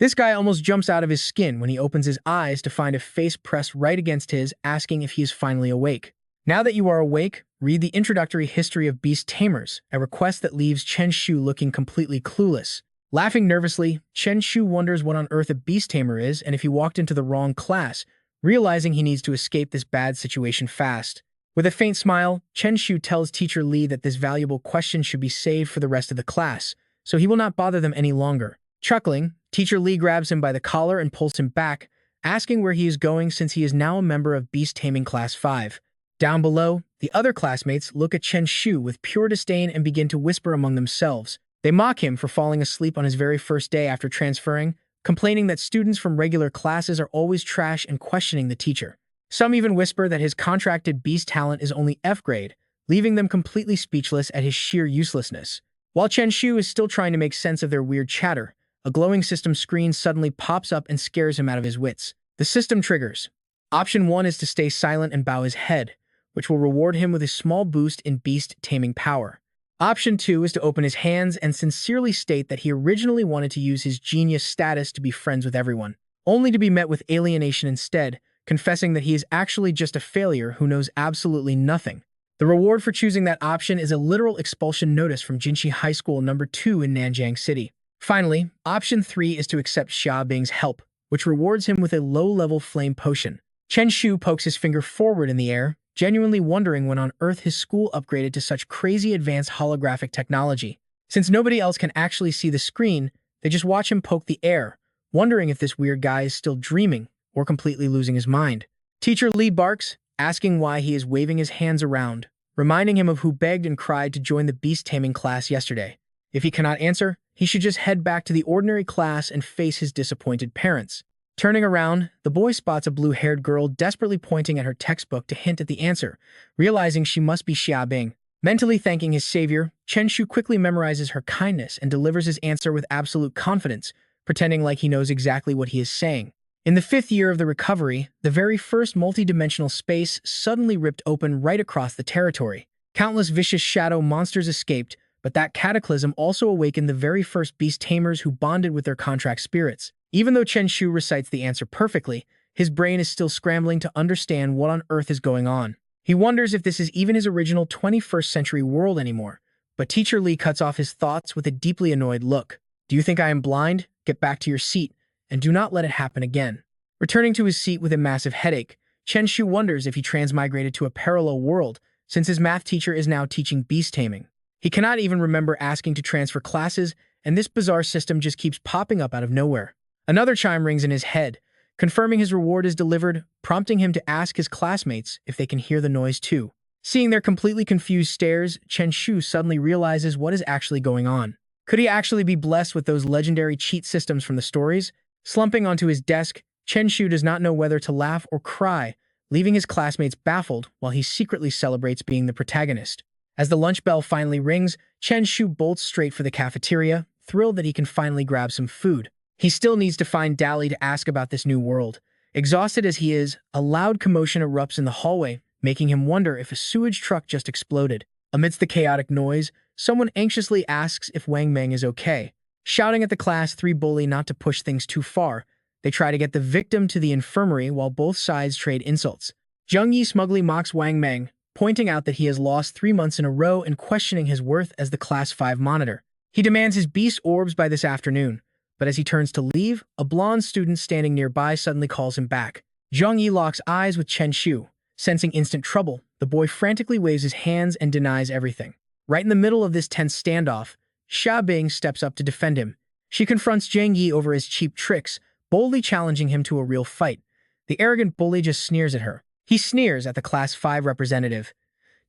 This guy almost jumps out of his skin when he opens his eyes to find a face pressed right against his, asking if he is finally awake. Now that you are awake, read the introductory history of Beast Tamers, a request that leaves Chen Shu looking completely clueless. Laughing nervously, Chen Shu wonders what on earth a Beast Tamer is and if he walked into the wrong class, realizing he needs to escape this bad situation fast. With a faint smile, Chen Shu tells Teacher Li that this valuable question should be saved for the rest of the class, so he will not bother them any longer. Chuckling, Teacher Li grabs him by the collar and pulls him back, asking where he is going since he is now a member of Beast Taming Class 5. Down below, the other classmates look at Chen Shu with pure disdain and begin to whisper among themselves. They mock him for falling asleep on his very first day after transferring, complaining that students from regular classes are always trash and questioning the teacher. Some even whisper that his contracted beast talent is only F grade, leaving them completely speechless at his sheer uselessness. While Chen Shu is still trying to make sense of their weird chatter, a glowing system screen suddenly pops up and scares him out of his wits. The system triggers. Option 1 is to stay silent and bow his head, which will reward him with a small boost in beast taming power. Option 2 is to open his hands and sincerely state that he originally wanted to use his genius status to be friends with everyone, only to be met with alienation instead, confessing that he is actually just a failure who knows absolutely nothing. The reward for choosing that option is a literal expulsion notice from Jinxi High School No. 2 in Nanjiang City. Finally, option 3 is to accept Xia Bing's help, which rewards him with a low-level flame potion. Chen Shu pokes his finger forward in the air, genuinely wondering when on earth his school upgraded to such crazy advanced holographic technology. Since nobody else can actually see the screen, they just watch him poke the air, wondering if this weird guy is still dreaming or completely losing his mind. Teacher Li barks, asking why he is waving his hands around, reminding him of who begged and cried to join the beast taming class yesterday. If he cannot answer, he should just head back to the ordinary class and face his disappointed parents. Turning around, the boy spots a blue-haired girl desperately pointing at her textbook to hint at the answer, realizing she must be Xia Bing. Mentally thanking his savior, Chen Shu quickly memorizes her kindness and delivers his answer with absolute confidence, pretending like he knows exactly what he is saying. In the 5th year of the recovery, the very first multi-dimensional space suddenly ripped open right across the territory. Countless vicious shadow monsters escaped, but that cataclysm also awakened the very first beast tamers who bonded with their contract spirits. Even though Chen Shu recites the answer perfectly, his brain is still scrambling to understand what on earth is going on. He wonders if this is even his original 21st century world anymore, but Teacher Li cuts off his thoughts with a deeply annoyed look. "Do you think I am blind? Get back to your seat, and do not let it happen again." Returning to his seat with a massive headache, Chen Shu wonders if he transmigrated to a parallel world, since his math teacher is now teaching beast taming. He cannot even remember asking to transfer classes, and this bizarre system just keeps popping up out of nowhere. Another chime rings in his head, confirming his reward is delivered, prompting him to ask his classmates if they can hear the noise too. Seeing their completely confused stares, Chen Shu suddenly realizes what is actually going on. Could he actually be blessed with those legendary cheat systems from the stories? Slumping onto his desk, Chen Shu does not know whether to laugh or cry, leaving his classmates baffled while he secretly celebrates being the protagonist. As the lunch bell finally rings, Chen Shu bolts straight for the cafeteria, thrilled that he can finally grab some food. He still needs to find Dali to ask about this new world. Exhausted as he is, a loud commotion erupts in the hallway, making him wonder if a sewage truck just exploded. Amidst the chaotic noise, someone anxiously asks if Wang Meng is okay. Shouting at the class 3 bully not to push things too far, they try to get the victim to the infirmary while both sides trade insults. Zheng Yi smugly mocks Wang Meng, pointing out that he has lost 3 months in a row and questioning his worth as the Class 5 monitor. He demands his beast orbs by this afternoon, but as he turns to leave, a blonde student standing nearby suddenly calls him back. Zheng Yi locks eyes with Chen Shu. Sensing instant trouble, the boy frantically waves his hands and denies everything. Right in the middle of this tense standoff, Xia Bing steps up to defend him. She confronts Zheng Yi over his cheap tricks, boldly challenging him to a real fight. The arrogant bully just sneers at her. He sneers at the Class 5 representative.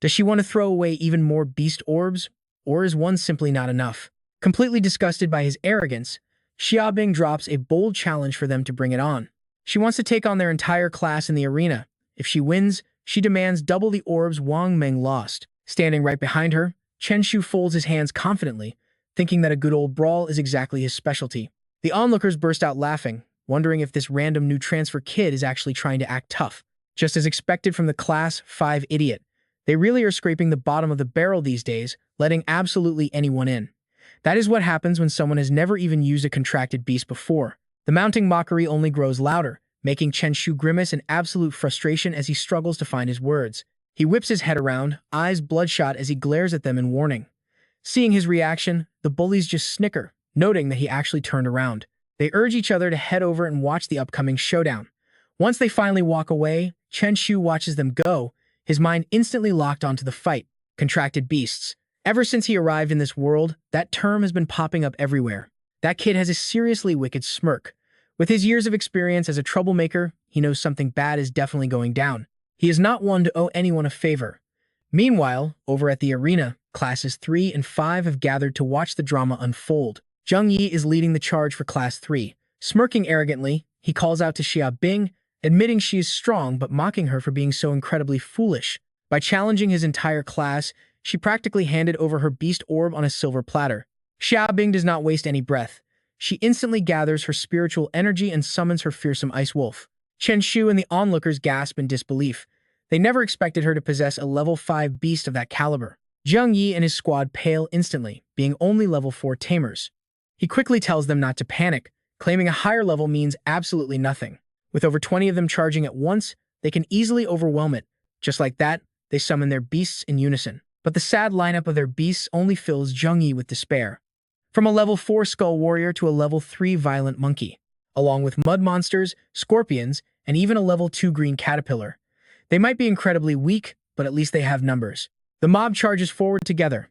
Does she want to throw away even more beast orbs, or is one simply not enough? Completely disgusted by his arrogance, Xia Bing drops a bold challenge for them to bring it on. She wants to take on their entire class in the arena. If she wins, she demands double the orbs Wang Meng lost. Standing right behind her, Chen Shu folds his hands confidently, thinking that a good old brawl is exactly his specialty. The onlookers burst out laughing, wondering if this random new transfer kid is actually trying to act tough. Just as expected from the Class 5 idiot, they really are scraping the bottom of the barrel these days, letting absolutely anyone in. That is what happens when someone has never even used a contracted beast before. The mounting mockery only grows louder, making Chen Shu grimace in absolute frustration as he struggles to find his words. He whips his head around, eyes bloodshot as he glares at them in warning. Seeing his reaction, the bullies just snicker, noting that he actually turned around. They urge each other to head over and watch the upcoming showdown. Once they finally walk away, Chen Shu watches them go, his mind instantly locked onto the fight. Contracted beasts. Ever since he arrived in this world, that term has been popping up everywhere. That kid has a seriously wicked smirk. With his years of experience as a troublemaker, he knows something bad is definitely going down. He is not one to owe anyone a favor. Meanwhile, over at the arena, classes 3 and 5 have gathered to watch the drama unfold. Zheng Yi is leading the charge for class 3. Smirking arrogantly, he calls out to Xia Bing, admitting she is strong but mocking her for being so incredibly foolish. By challenging his entire class, she practically handed over her beast orb on a silver platter. Xia Bing does not waste any breath. She instantly gathers her spiritual energy and summons her fearsome ice wolf. Chen Shu and the onlookers gasp in disbelief. They never expected her to possess a level 5 beast of that caliber. Zheng Yi and his squad pale instantly, being only level 4 tamers. He quickly tells them not to panic, claiming a higher level means absolutely nothing. With over 20 of them charging at once, they can easily overwhelm it. Just like that, they summon their beasts in unison. But the sad lineup of their beasts only fills Zheng Yi with despair. From a level 4 skull warrior to a level 3 violent monkey, along with mud monsters, scorpions, and even a level 2 green caterpillar. They might be incredibly weak, but at least they have numbers. The mob charges forward together.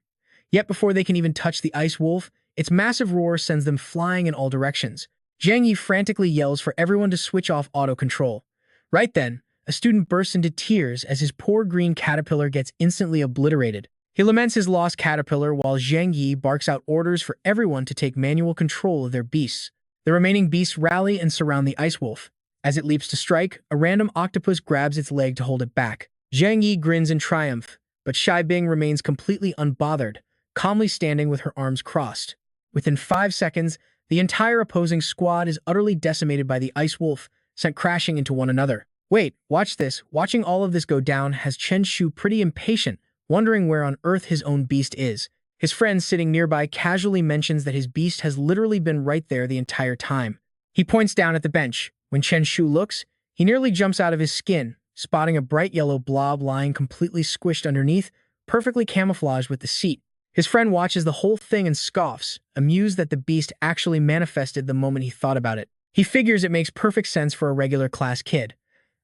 Yet before they can even touch the ice wolf, its massive roar sends them flying in all directions. Zheng Yi frantically yells for everyone to switch off auto-control. Right then, a student bursts into tears as his poor green caterpillar gets instantly obliterated. He laments his lost caterpillar while Zheng Yi barks out orders for everyone to take manual control of their beasts. The remaining beasts rally and surround the ice wolf. As it leaps to strike, a random octopus grabs its leg to hold it back. Zheng Yi grins in triumph, but Xia Bing remains completely unbothered, calmly standing with her arms crossed. Within 5 seconds, the entire opposing squad is utterly decimated by the ice wolf, sent crashing into one another. Wait, watch this. Watching all of this go down has Chen Shu pretty impatient, wondering where on earth his own beast is. His friend sitting nearby casually mentions that his beast has literally been right there the entire time. He points down at the bench. When Chen Shu looks, he nearly jumps out of his skin, spotting a bright yellow blob lying completely squished underneath, perfectly camouflaged with the seat. His friend watches the whole thing and scoffs, amused that the beast actually manifested the moment he thought about it. He figures it makes perfect sense for a regular class kid.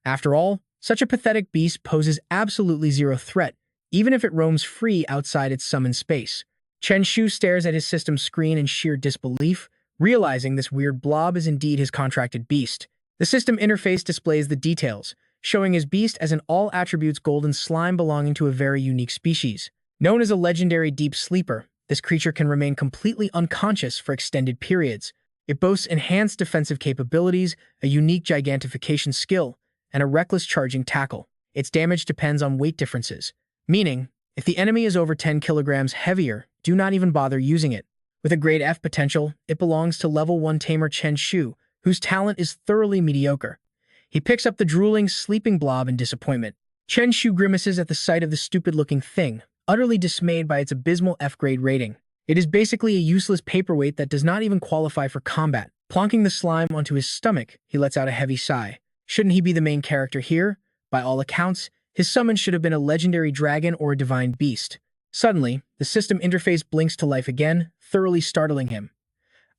After all, such a pathetic beast poses absolutely zero threat, even if it roams free outside its summoned space. Chen Shu stares at his system screen in sheer disbelief, realizing this weird blob is indeed his contracted beast. The system interface displays the details, showing his beast as an all-attributes golden slime belonging to a very unique species. Known as a legendary deep sleeper, this creature can remain completely unconscious for extended periods. It boasts enhanced defensive capabilities, a unique gigantification skill, and a reckless charging tackle. Its damage depends on weight differences, meaning, if the enemy is over 10 kilograms heavier, do not even bother using it. With a grade F potential, it belongs to level 1 tamer Chen Shu, whose talent is thoroughly mediocre. He picks up the drooling, sleeping blob in disappointment. Chen Shu grimaces at the sight of the stupid-looking thing, utterly dismayed by its abysmal F-grade rating. It is basically a useless paperweight that does not even qualify for combat. Plonking the slime onto his stomach, he lets out a heavy sigh. Shouldn't he be the main character here? By all accounts, his summon should have been a legendary dragon or a divine beast. Suddenly, the system interface blinks to life again, thoroughly startling him.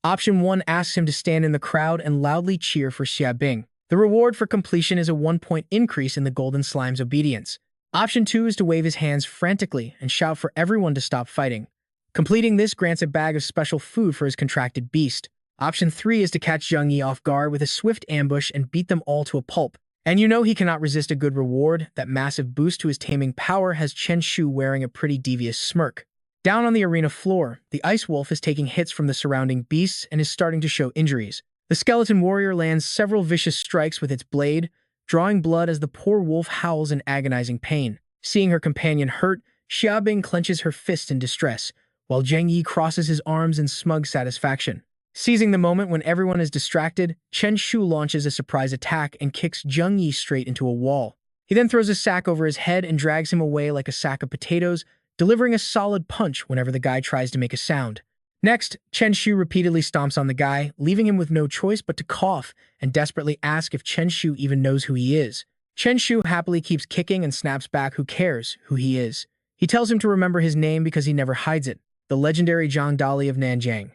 Option 1 asks him to stand in the crowd and loudly cheer for Xia Bing. The reward for completion is a 1-point increase in the golden slime's obedience. Option 2 is to wave his hands frantically and shout for everyone to stop fighting. Completing this grants a bag of special food for his contracted beast. Option 3 is to catch Zheng Yi off guard with a swift ambush and beat them all to a pulp. And you know he cannot resist a good reward. That massive boost to his taming power has Chen Shu wearing a pretty devious smirk. Down on the arena floor, the ice wolf is taking hits from the surrounding beasts and is starting to show injuries. The skeleton warrior lands several vicious strikes with its blade, drawing blood as the poor wolf howls in agonizing pain. Seeing her companion hurt, Xia Bing clenches her fist in distress, while Zheng Yi crosses his arms in smug satisfaction. Seizing the moment when everyone is distracted, Chen Shu launches a surprise attack and kicks Zheng Yi straight into a wall. He then throws a sack over his head and drags him away like a sack of potatoes, delivering a solid punch whenever the guy tries to make a sound. Next, Chen Shu repeatedly stomps on the guy, leaving him with no choice but to cough and desperately ask if Chen Shu even knows who he is. Chen Shu happily keeps kicking and snaps back who cares who he is. He tells him to remember his name because he never hides it, the legendary Zhang Dali of Nanjing.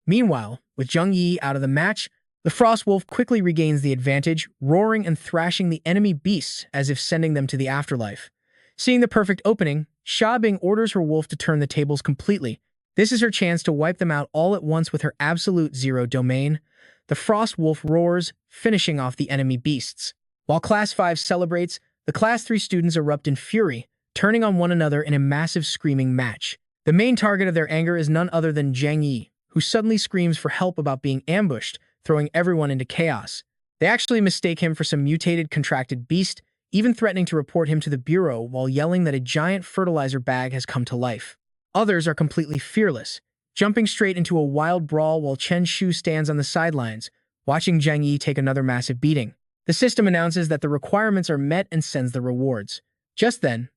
Meanwhile, with Zheng Yi out of the match, the Frost Wolf quickly regains the advantage, roaring and thrashing the enemy beasts as if sending them to the afterlife. Seeing the perfect opening, Sha Bing orders her wolf to turn the tables completely. This is her chance to wipe them out all at once with her absolute zero domain. The Frost Wolf roars, finishing off the enemy beasts. While Class 5 celebrates, the Class 3 students erupt in fury, turning on one another in a massive screaming match. The main target of their anger is none other than Zheng Yi, who suddenly screams for help about being ambushed, throwing everyone into chaos. They actually mistake him for some mutated, contracted beast, even threatening to report him to the Bureau while yelling that a giant fertilizer bag has come to life. Others are completely fearless, jumping straight into a wild brawl while Chen Shu stands on the sidelines, watching Zheng Yi take another massive beating. The system announces that the requirements are met and sends the rewards. Just then,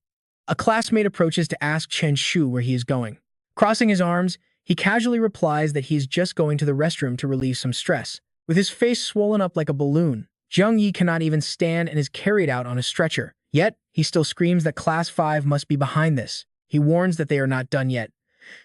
a classmate approaches to ask Chen Shu where he is going. Crossing his arms, he casually replies that he is just going to the restroom to relieve some stress. With his face swollen up like a balloon, Zheng Yi cannot even stand and is carried out on a stretcher. Yet, he still screams that Class 5 must be behind this. He warns that they are not done yet.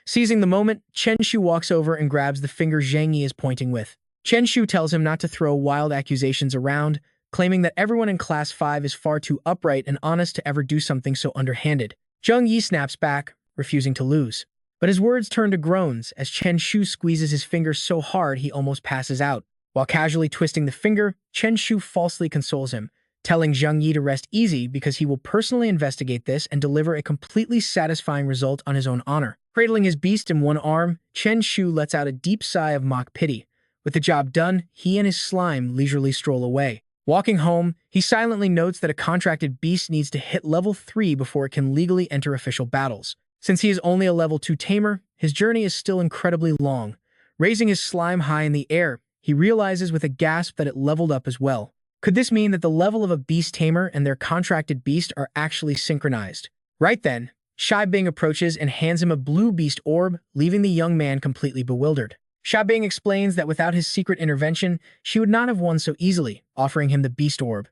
Seizing the moment, Chen Shu walks over and grabs the finger Zheng Yi is pointing with. Chen Shu tells him not to throw wild accusations around, claiming that everyone in Class 5 is far too upright and honest to ever do something so underhanded. Zheng Yi snaps back, refusing to lose. But his words turn to groans as Chen Shu squeezes his finger so hard he almost passes out. While casually twisting the finger, Chen Shu falsely consoles him, telling Zheng Yi to rest easy because he will personally investigate this and deliver a completely satisfying result on his own honor. Cradling his beast in one arm, Chen Shu lets out a deep sigh of mock pity. With the job done, he and his slime leisurely stroll away. Walking home, he silently notes that a contracted beast needs to hit level 3 before it can legally enter official battles. Since he is only a level 2 tamer, his journey is still incredibly long. Raising his slime high in the air, he realizes with a gasp that it leveled up as well. Could this mean that the level of a beast tamer and their contracted beast are actually synchronized? Right then, Sha Bing approaches and hands him a blue beast orb, leaving the young man completely bewildered. Sha Bing explains that without his secret intervention, she would not have won so easily, offering him the beast orb.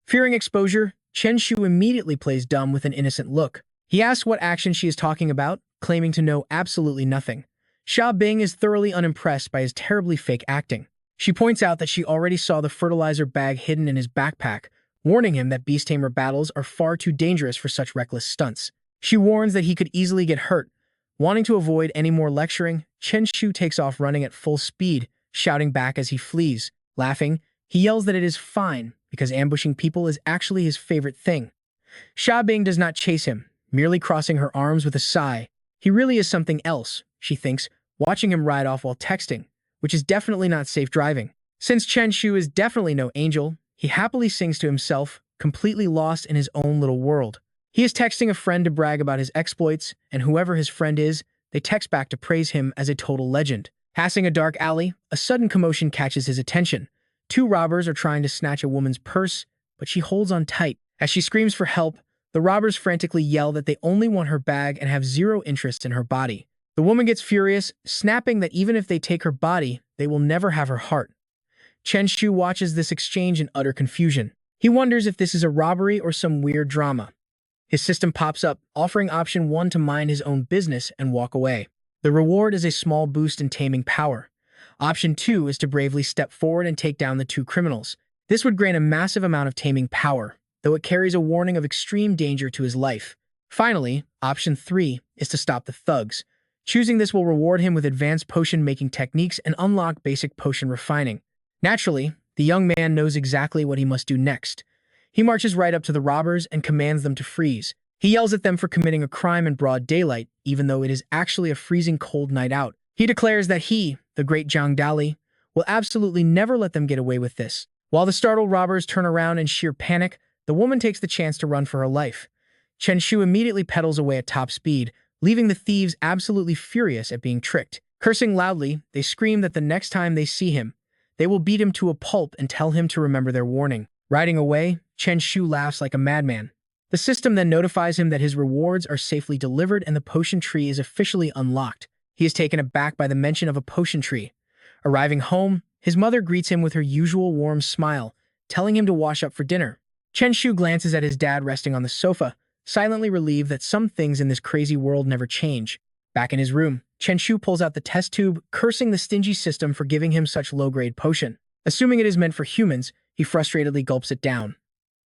Fearing exposure, Chen Shu immediately plays dumb with an innocent look. He asks what action she is talking about, claiming to know absolutely nothing. Sha Bing is thoroughly unimpressed by his terribly fake acting. She points out that she already saw the fertilizer bag hidden in his backpack, warning him that beast tamer battles are far too dangerous for such reckless stunts. She warns that he could easily get hurt. Wanting to avoid any more lecturing, Chen Shu takes off running at full speed, shouting back as he flees. Laughing, he yells that it is fine, because ambushing people is actually his favorite thing. Sha Bing does not chase him, merely crossing her arms with a sigh. He really is something else, she thinks, watching him ride off while texting, which is definitely not safe driving. Since Chen Shu is definitely no angel, he happily sings to himself, completely lost in his own little world. He is texting a friend to brag about his exploits, and whoever his friend is, they text back to praise him as a total legend. Passing a dark alley, a sudden commotion catches his attention. 2 robbers are trying to snatch a woman's purse, but she holds on tight. As she screams for help, the robbers frantically yell that they only want her bag and have zero interest in her body. The woman gets furious, snapping that even if they take her body, they will never have her heart. Chen Shu watches this exchange in utter confusion. He wonders if this is a robbery or some weird drama. His system pops up, offering option 1 to mind his own business and walk away. The reward is a small boost in taming power. Option 2 is to bravely step forward and take down the 2 criminals. This would grant a massive amount of taming power, though it carries a warning of extreme danger to his life. Finally, option 3 is to stop the thugs. Choosing this will reward him with advanced potion-making techniques and unlock basic potion refining. Naturally, the young man knows exactly what he must do next. He marches right up to the robbers and commands them to freeze. He yells at them for committing a crime in broad daylight, even though it is actually a freezing cold night out. He declares that he, the great Zhang Dali, will absolutely never let them get away with this. While the startled robbers turn around in sheer panic, the woman takes the chance to run for her life. Chen Shu immediately pedals away at top speed, leaving the thieves absolutely furious at being tricked. Cursing loudly, they scream that the next time they see him, they will beat him to a pulp and tell him to remember their warning. Riding away, Chen Shu laughs like a madman. The system then notifies him that his rewards are safely delivered and the potion tree is officially unlocked. He is taken aback by the mention of a potion tree. Arriving home, his mother greets him with her usual warm smile, telling him to wash up for dinner. Chen Shu glances at his dad resting on the sofa, silently relieved that some things in this crazy world never change. Back in his room, Chen Shu pulls out the test tube, cursing the stingy system for giving him such low-grade potion. Assuming it is meant for humans, he frustratedly gulps it down.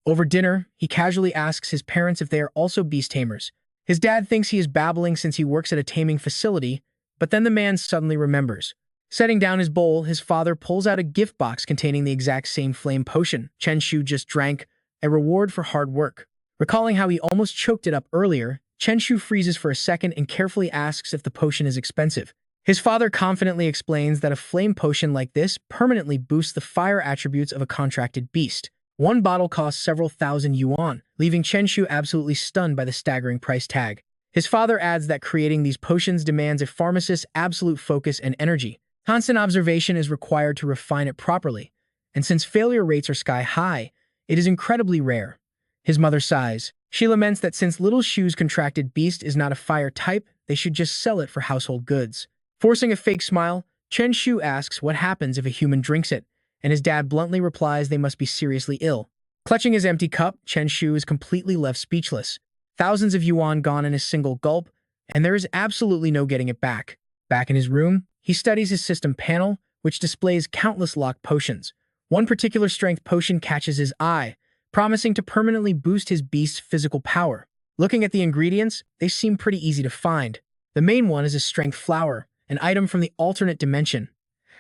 Over dinner, he casually asks his parents if they are also beast tamers. His dad thinks he is babbling since he works at a taming facility, but then the man suddenly remembers. Setting down his bowl, his father pulls out a gift box containing the exact same flame potion Chen Shu just drank, a reward for hard work. Recalling how he almost choked it up earlier, Chen Shu freezes for a second and carefully asks if the potion is expensive. His father confidently explains that a flame potion like this permanently boosts the fire attributes of a contracted beast. One bottle costs several thousand yuan, leaving Chen Shu absolutely stunned by the staggering price tag. His father adds that creating these potions demands a pharmacist's absolute focus and energy. Constant observation is required to refine it properly, and since failure rates are sky-high, it is incredibly rare. His mother sighs. She laments that since Little Shu's contracted beast is not a fire type, they should just sell it for household goods. Forcing a fake smile, Chen Shu asks what happens if a human drinks it, and his dad bluntly replies they must be seriously ill. Clutching his empty cup, Chen Shu is completely left speechless. Thousands of yuan gone in a single gulp, and there is absolutely no getting it back. Back in his room, he studies his system panel, which displays countless locked potions. One particular strength potion catches his eye, promising to permanently boost his beast's physical power. Looking at the ingredients, they seem pretty easy to find. The main one is a strength flower, an item from the alternate dimension.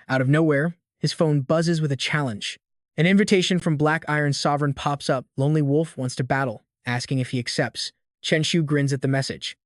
Out of nowhere, his phone buzzes with a challenge. An invitation from Black Iron Sovereign pops up. Lonely Wolf wants to battle, asking if he accepts. Chen Shu grins at the message.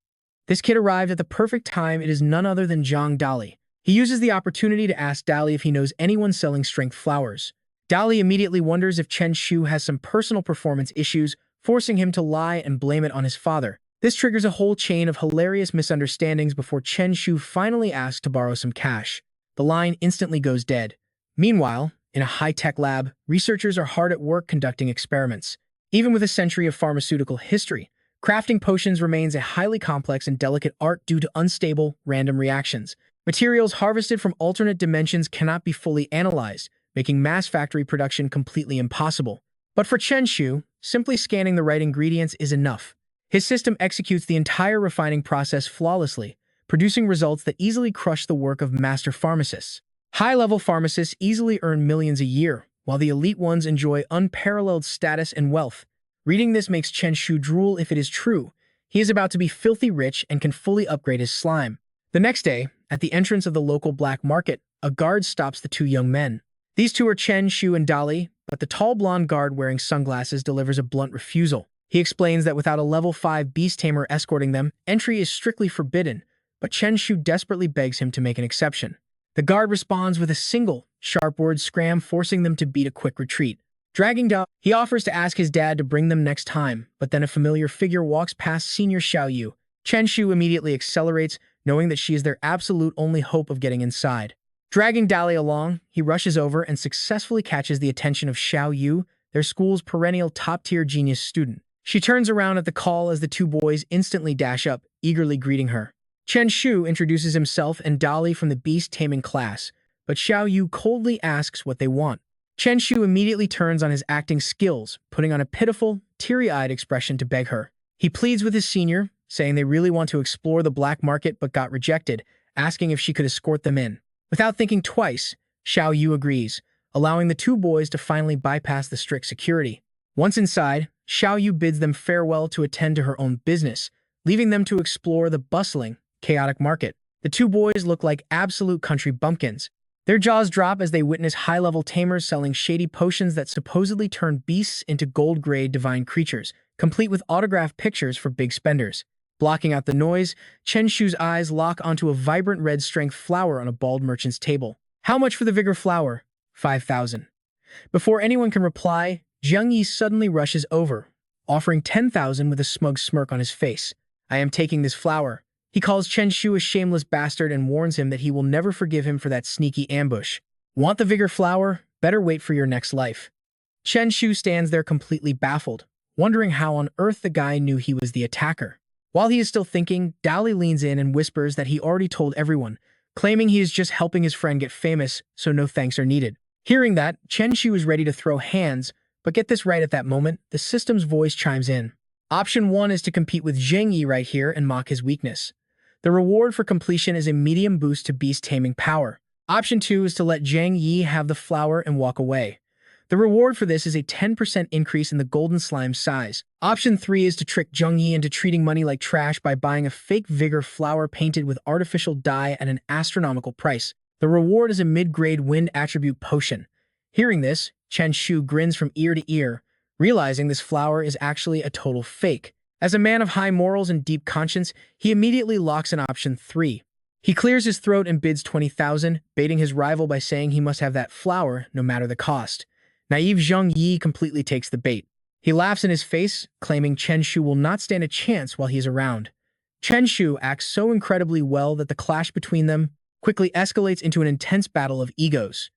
This kid arrived at the perfect time. It is none other than Zhang Dali. He uses the opportunity to ask Dali if he knows anyone selling strength flowers. Dali immediately wonders if Chen Shu has some personal performance issues, forcing him to lie and blame it on his father. This triggers a whole chain of hilarious misunderstandings before Chen Shu finally asks to borrow some cash. The line instantly goes dead. Meanwhile, in a high-tech lab, researchers are hard at work conducting experiments. Even with a century of pharmaceutical history, crafting potions remains a highly complex and delicate art due to unstable, random reactions. Materials harvested from alternate dimensions cannot be fully analyzed, making mass factory production completely impossible. But for Chen Shu, simply scanning the right ingredients is enough. His system executes the entire refining process flawlessly, producing results that easily crush the work of master pharmacists. High-level pharmacists easily earn millions a year, while the elite ones enjoy unparalleled status and wealth. Reading this makes Chen Shu drool if it is true. He is about to be filthy rich and can fully upgrade his slime. The next day, at the entrance of the local black market, a guard stops the two young men. These two are Chen Shu and Dali, but the tall blonde guard wearing sunglasses delivers a blunt refusal. He explains that without a level 5 beast tamer escorting them, entry is strictly forbidden, but Chen Shu desperately begs him to make an exception. The guard responds with a single, sharp word scram, forcing them to beat a quick retreat. Dragging Dali, he offers to ask his dad to bring them next time, but then a familiar figure walks past Senior Xiao Yu. Chen Shu immediately accelerates, knowing that she is their absolute only hope of getting inside. Dragging Dali along, he rushes over and successfully catches the attention of Xiao Yu, their school's perennial top-tier genius student. She turns around at the call as the two boys instantly dash up, eagerly greeting her. Chen Shu introduces himself and Dali from the Beast Taming class, but Xiao Yu coldly asks what they want. Chen Shu immediately turns on his acting skills, putting on a pitiful, teary-eyed expression to beg her. He pleads with his senior, saying they really want to explore the black market but got rejected, asking if she could escort them in. Without thinking twice, Xiao Yu agrees, allowing the two boys to finally bypass the strict security. Once inside, Xiao Yu bids them farewell to attend to her own business, leaving them to explore the bustling, chaotic market. The two boys look like absolute country bumpkins. Their jaws drop as they witness high-level tamers selling shady potions that supposedly turn beasts into gold-grade divine creatures, complete with autographed pictures for big spenders. Blocking out the noise, Chen Shu's eyes lock onto a vibrant red strength flower on a bald merchant's table. How much for the vigor flower? 5,000. Before anyone can reply, Jiang Yi suddenly rushes over, offering 10,000 with a smug smirk on his face. I am taking this flower. He calls Chen Shu a shameless bastard and warns him that he will never forgive him for that sneaky ambush. Want the vigor flower? Better wait for your next life. Chen Shu stands there completely baffled, wondering how on earth the guy knew he was the attacker. While he is still thinking, Dali leans in and whispers that he already told everyone, claiming he is just helping his friend get famous, so no thanks are needed. Hearing that, Chen Shu is ready to throw hands, but get this right at that moment, the system's voice chimes in. Option 1 is to compete with Zheng Yi right here and mock his weakness. The reward for completion is a medium boost to Beast Taming power. Option 2 is to let Zheng Yi have the flower and walk away. The reward for this is a 10% increase in the golden slime size. Option 3 is to trick Zheng Yi into treating money like trash by buying a fake vigor flower painted with artificial dye at an astronomical price. The reward is a mid-grade wind attribute potion. Hearing this, Chen Shu grins from ear to ear, realizing this flower is actually a total fake. As a man of high morals and deep conscience, he immediately locks in option 3. He clears his throat and bids 20,000, baiting his rival by saying he must have that flower no matter the cost. Naive Zheng Yi completely takes the bait. He laughs in his face, claiming Chen Shu will not stand a chance while he is around. Chen Shu acts so incredibly well that the clash between them quickly escalates into an intense battle of egos.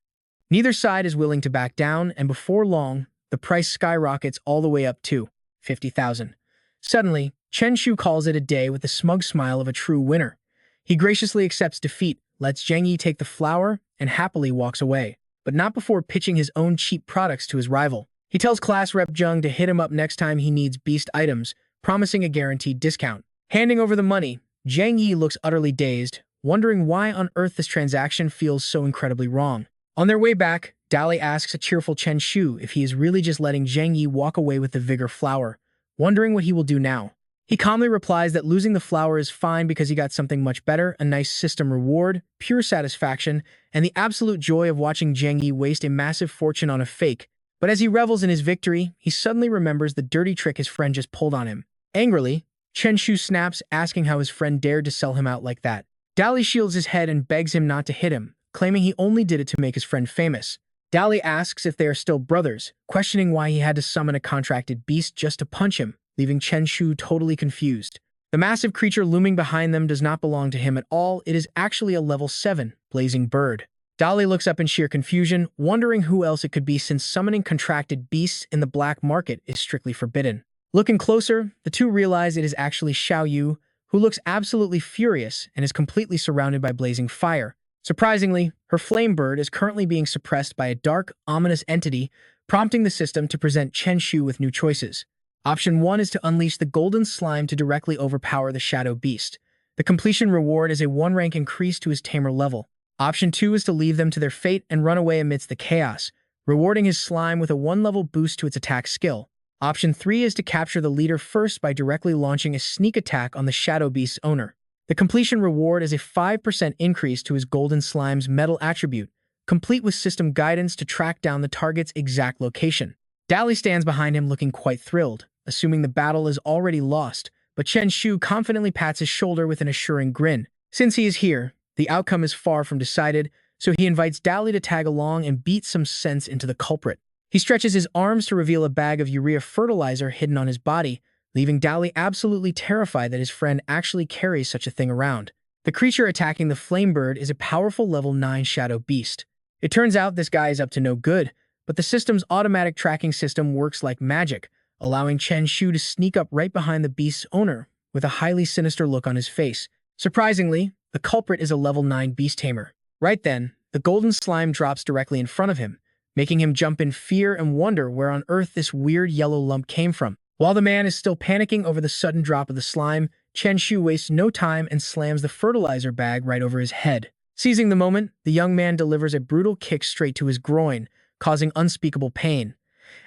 Neither side is willing to back down, and before long, the price skyrockets all the way up to 50,000. Suddenly, Chen Shu calls it a day with the smug smile of a true winner. He graciously accepts defeat, lets Zheng Yi take the flower, and happily walks away, but not before pitching his own cheap products to his rival. He tells class rep Zheng to hit him up next time he needs beast items, promising a guaranteed discount. Handing over the money, Zheng Yi looks utterly dazed, wondering why on earth this transaction feels so incredibly wrong. On their way back, Dali asks a cheerful Chen Shu if he is really just letting Zheng Yi walk away with the vigor flower, wondering what he will do now. He calmly replies that losing the flower is fine because he got something much better, a nice system reward, pure satisfaction, and the absolute joy of watching Zheng Yi waste a massive fortune on a fake. But as he revels in his victory, he suddenly remembers the dirty trick his friend just pulled on him. Angrily, Chen Shu snaps, asking how his friend dared to sell him out like that. Dali shields his head and begs him not to hit him, claiming he only did it to make his friend famous. Dali asks if they are still brothers, questioning why he had to summon a contracted beast just to punch him, leaving Chen Shu totally confused. The massive creature looming behind them does not belong to him at all. It is actually a level 7 blazing bird. Dali looks up in sheer confusion, wondering who else it could be since summoning contracted beasts in the black market is strictly forbidden. Looking closer, the two realize it is actually Xiao Yu, who looks absolutely furious and is completely surrounded by blazing fire. Surprisingly, her flame bird is currently being suppressed by a dark, ominous entity, prompting the system to present Chen Shu with new choices. Option 1 is to unleash the golden slime to directly overpower the shadow beast. The completion reward is a 1-rank increase to his tamer level. Option 2 is to leave them to their fate and run away amidst the chaos, rewarding his slime with a 1-level boost to its attack skill. Option 3 is to capture the leader first by directly launching a sneak attack on the shadow beast's owner. The completion reward is a 5% increase to his golden slime's metal attribute, complete with system guidance to track down the target's exact location. Dali stands behind him looking quite thrilled, assuming the battle is already lost, but Chen Shu confidently pats his shoulder with an assuring grin. Since he is here, the outcome is far from decided, so he invites Dali to tag along and beat some sense into the culprit. He stretches his arms to reveal a bag of urea fertilizer hidden on his body, leaving Dali absolutely terrified that his friend actually carries such a thing around. The creature attacking the flame bird is a powerful level 9 shadow beast. It turns out this guy is up to no good, but the system's automatic tracking system works like magic, allowing Chen Shu to sneak up right behind the beast's owner with a highly sinister look on his face. Surprisingly, the culprit is a level 9 beast tamer. Right then, the golden slime drops directly in front of him, making him jump in fear and wonder where on earth this weird yellow lump came from. While the man is still panicking over the sudden drop of the slime, Chen Shu wastes no time and slams the fertilizer bag right over his head. Seizing the moment, the young man delivers a brutal kick straight to his groin, causing unspeakable pain.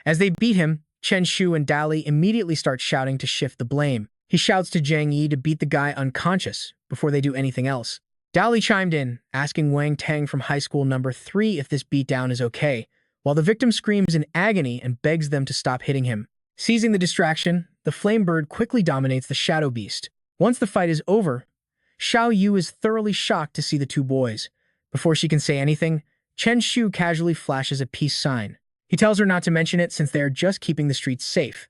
As they beat him, Chen Shu and Dali immediately start shouting to shift the blame. He shouts to Zheng Yi to beat the guy unconscious before they do anything else. Dali chimed in, asking Wang Tang from high school number 3 if this beatdown is okay, while the victim screams in agony and begs them to stop hitting him. Seizing the distraction, the flame bird quickly dominates the shadow beast. Once the fight is over, Xiao Yu is thoroughly shocked to see the two boys. Before she can say anything, Chen Shu casually flashes a peace sign. He tells her not to mention it since they are just keeping the streets safe.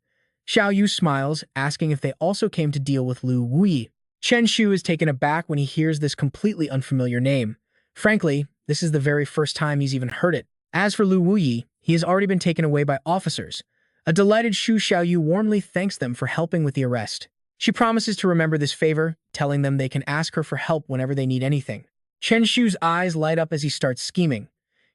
Xiao Yu smiles, asking if they also came to deal with Lu Wuyi. Chen Shu is taken aback when he hears this completely unfamiliar name. Frankly, this is the very first time he's even heard it. As for Lu Wuyi, he has already been taken away by officers. A delighted Xiao Yu warmly thanks them for helping with the arrest. She promises to remember this favor, telling them they can ask her for help whenever they need anything. Chen Shu's eyes light up as he starts scheming.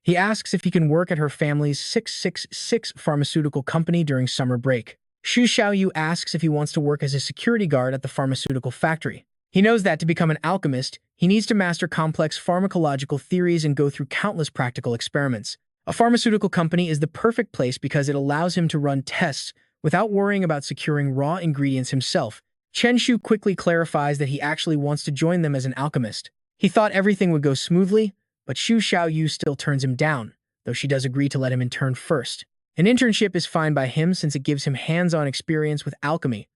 He asks if he can work at her family's 666 pharmaceutical company during summer break. Xu Xiaoyu asks if he wants to work as a security guard at the pharmaceutical factory. He knows that to become an alchemist, he needs to master complex pharmacological theories and go through countless practical experiments. A pharmaceutical company is the perfect place because it allows him to run tests without worrying about securing raw ingredients himself. Chen Shu quickly clarifies that he actually wants to join them as an alchemist. He thought everything would go smoothly, but Xu Xiaoyu still turns him down, though she does agree to let him intern first. An internship is fine by him since it gives him hands-on experience with alchemy.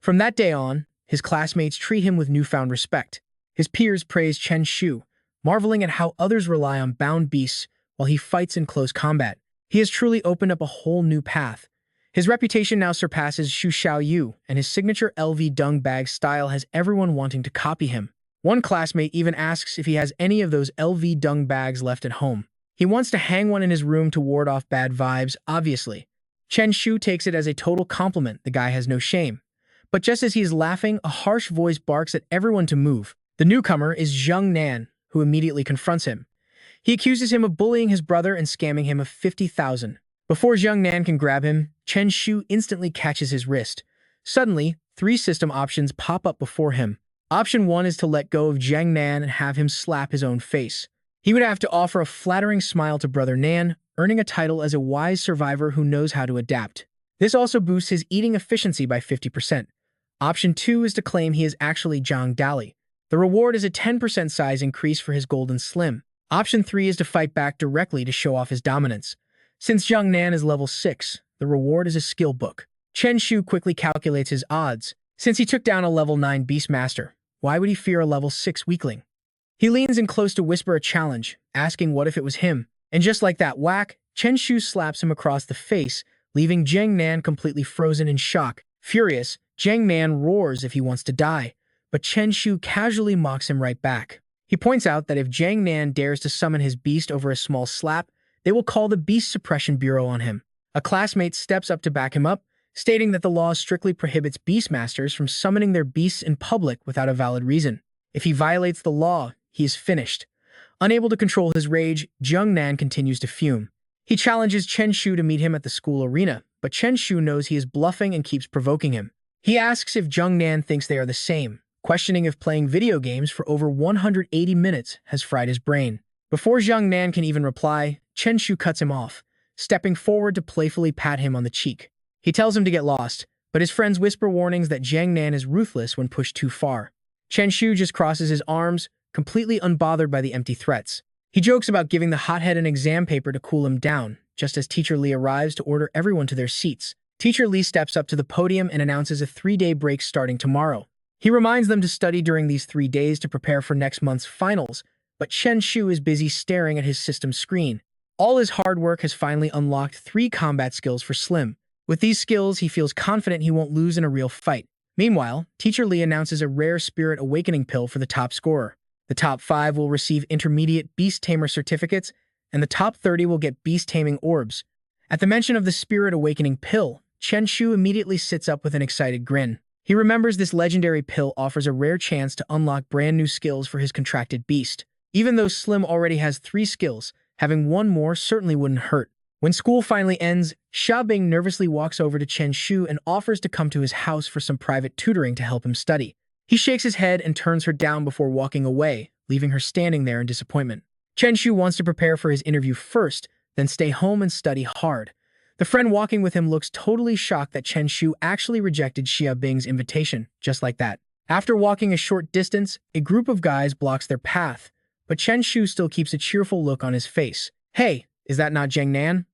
From that day on, his classmates treat him with newfound respect. His peers praise Chen Shu, marveling at how others rely on bound beasts while he fights in close combat. He has truly opened up a whole new path. His reputation now surpasses Xu Xiaoyu, and his signature LV dung bag style has everyone wanting to copy him. One classmate even asks if he has any of those LV dung bags left at home. He wants to hang one in his room to ward off bad vibes, obviously. Chen Shu takes it as a total compliment. The guy has no shame. But just as he is laughing, a harsh voice barks at everyone to move. The newcomer is Zheng Nan, who immediately confronts him. He accuses him of bullying his brother and scamming him of 50,000. Before Zheng Nan can grab him, Chen Shu instantly catches his wrist. Suddenly, 3 system options pop up before him. Option 1 is to let go of Zheng Nan and have him slap his own face. He would have to offer a flattering smile to Brother Nan, earning a title as a wise survivor who knows how to adapt. This also boosts his eating efficiency by 50%. Option 2 is to claim he is actually Zhang Dali. The reward is a 10% size increase for his golden slim. Option 3 is to fight back directly to show off his dominance. Since Zheng Nan is level 6, the reward is a skill book. Chen Shu quickly calculates his odds. Since he took down a level 9 Beastmaster, why would he fear a level 6 weakling? He leans in close to whisper a challenge, asking what if it was him. And just like that whack, Chen Shu slaps him across the face, leaving Zheng Nan completely frozen in shock. Furious, Zheng Nan roars if he wants to die, but Chen Shu casually mocks him right back. He points out that if Zheng Nan dares to summon his beast over a small slap, they will call the Beast Suppression Bureau on him. A classmate steps up to back him up, stating that the law strictly prohibits Beastmasters from summoning their beasts in public without a valid reason. If he violates the law, he is finished. Unable to control his rage, Zheng Nan continues to fume. He challenges Chen Shu to meet him at the school arena, but Chen Shu knows he is bluffing and keeps provoking him. He asks if Zheng Nan thinks they are the same, questioning if playing video games for over 180 minutes has fried his brain. Before Zheng Nan can even reply, Chen Shu cuts him off, stepping forward to playfully pat him on the cheek. He tells him to get lost, but his friends whisper warnings that Zheng Nan is ruthless when pushed too far. Chen Shu just crosses his arms, completely unbothered by the empty threats. He jokes about giving the hothead an exam paper to cool him down, just as Teacher Li arrives to order everyone to their seats. Teacher Li steps up to the podium and announces a 3-day break starting tomorrow. He reminds them to study during these 3 days to prepare for next month's finals, but Chen Shu is busy staring at his system screen. All his hard work has finally unlocked 3 combat skills for Slim. With these skills, he feels confident he won't lose in a real fight. Meanwhile, Teacher Li announces a rare Spirit Awakening pill for the top scorer. The top 5 will receive intermediate Beast Tamer certificates, and the top 30 will get Beast Taming orbs. At the mention of the Spirit Awakening pill, Chen Shu immediately sits up with an excited grin. He remembers this legendary pill offers a rare chance to unlock brand new skills for his contracted beast. Even though Slim already has 3 skills, having 1 more certainly wouldn't hurt. When school finally ends, Xiaobing nervously walks over to Chen Shu and offers to come to his house for some private tutoring to help him study. He shakes his head and turns her down before walking away, leaving her standing there in disappointment. Chen Shu wants to prepare for his interview first, then stay home and study hard. The friend walking with him looks totally shocked that Chen Shu actually rejected Xiaobing's invitation, just like that. After walking a short distance, a group of guys blocks their path, but Chen Shu still keeps a cheerful look on his face. "Hey, is that not Zheng Nan?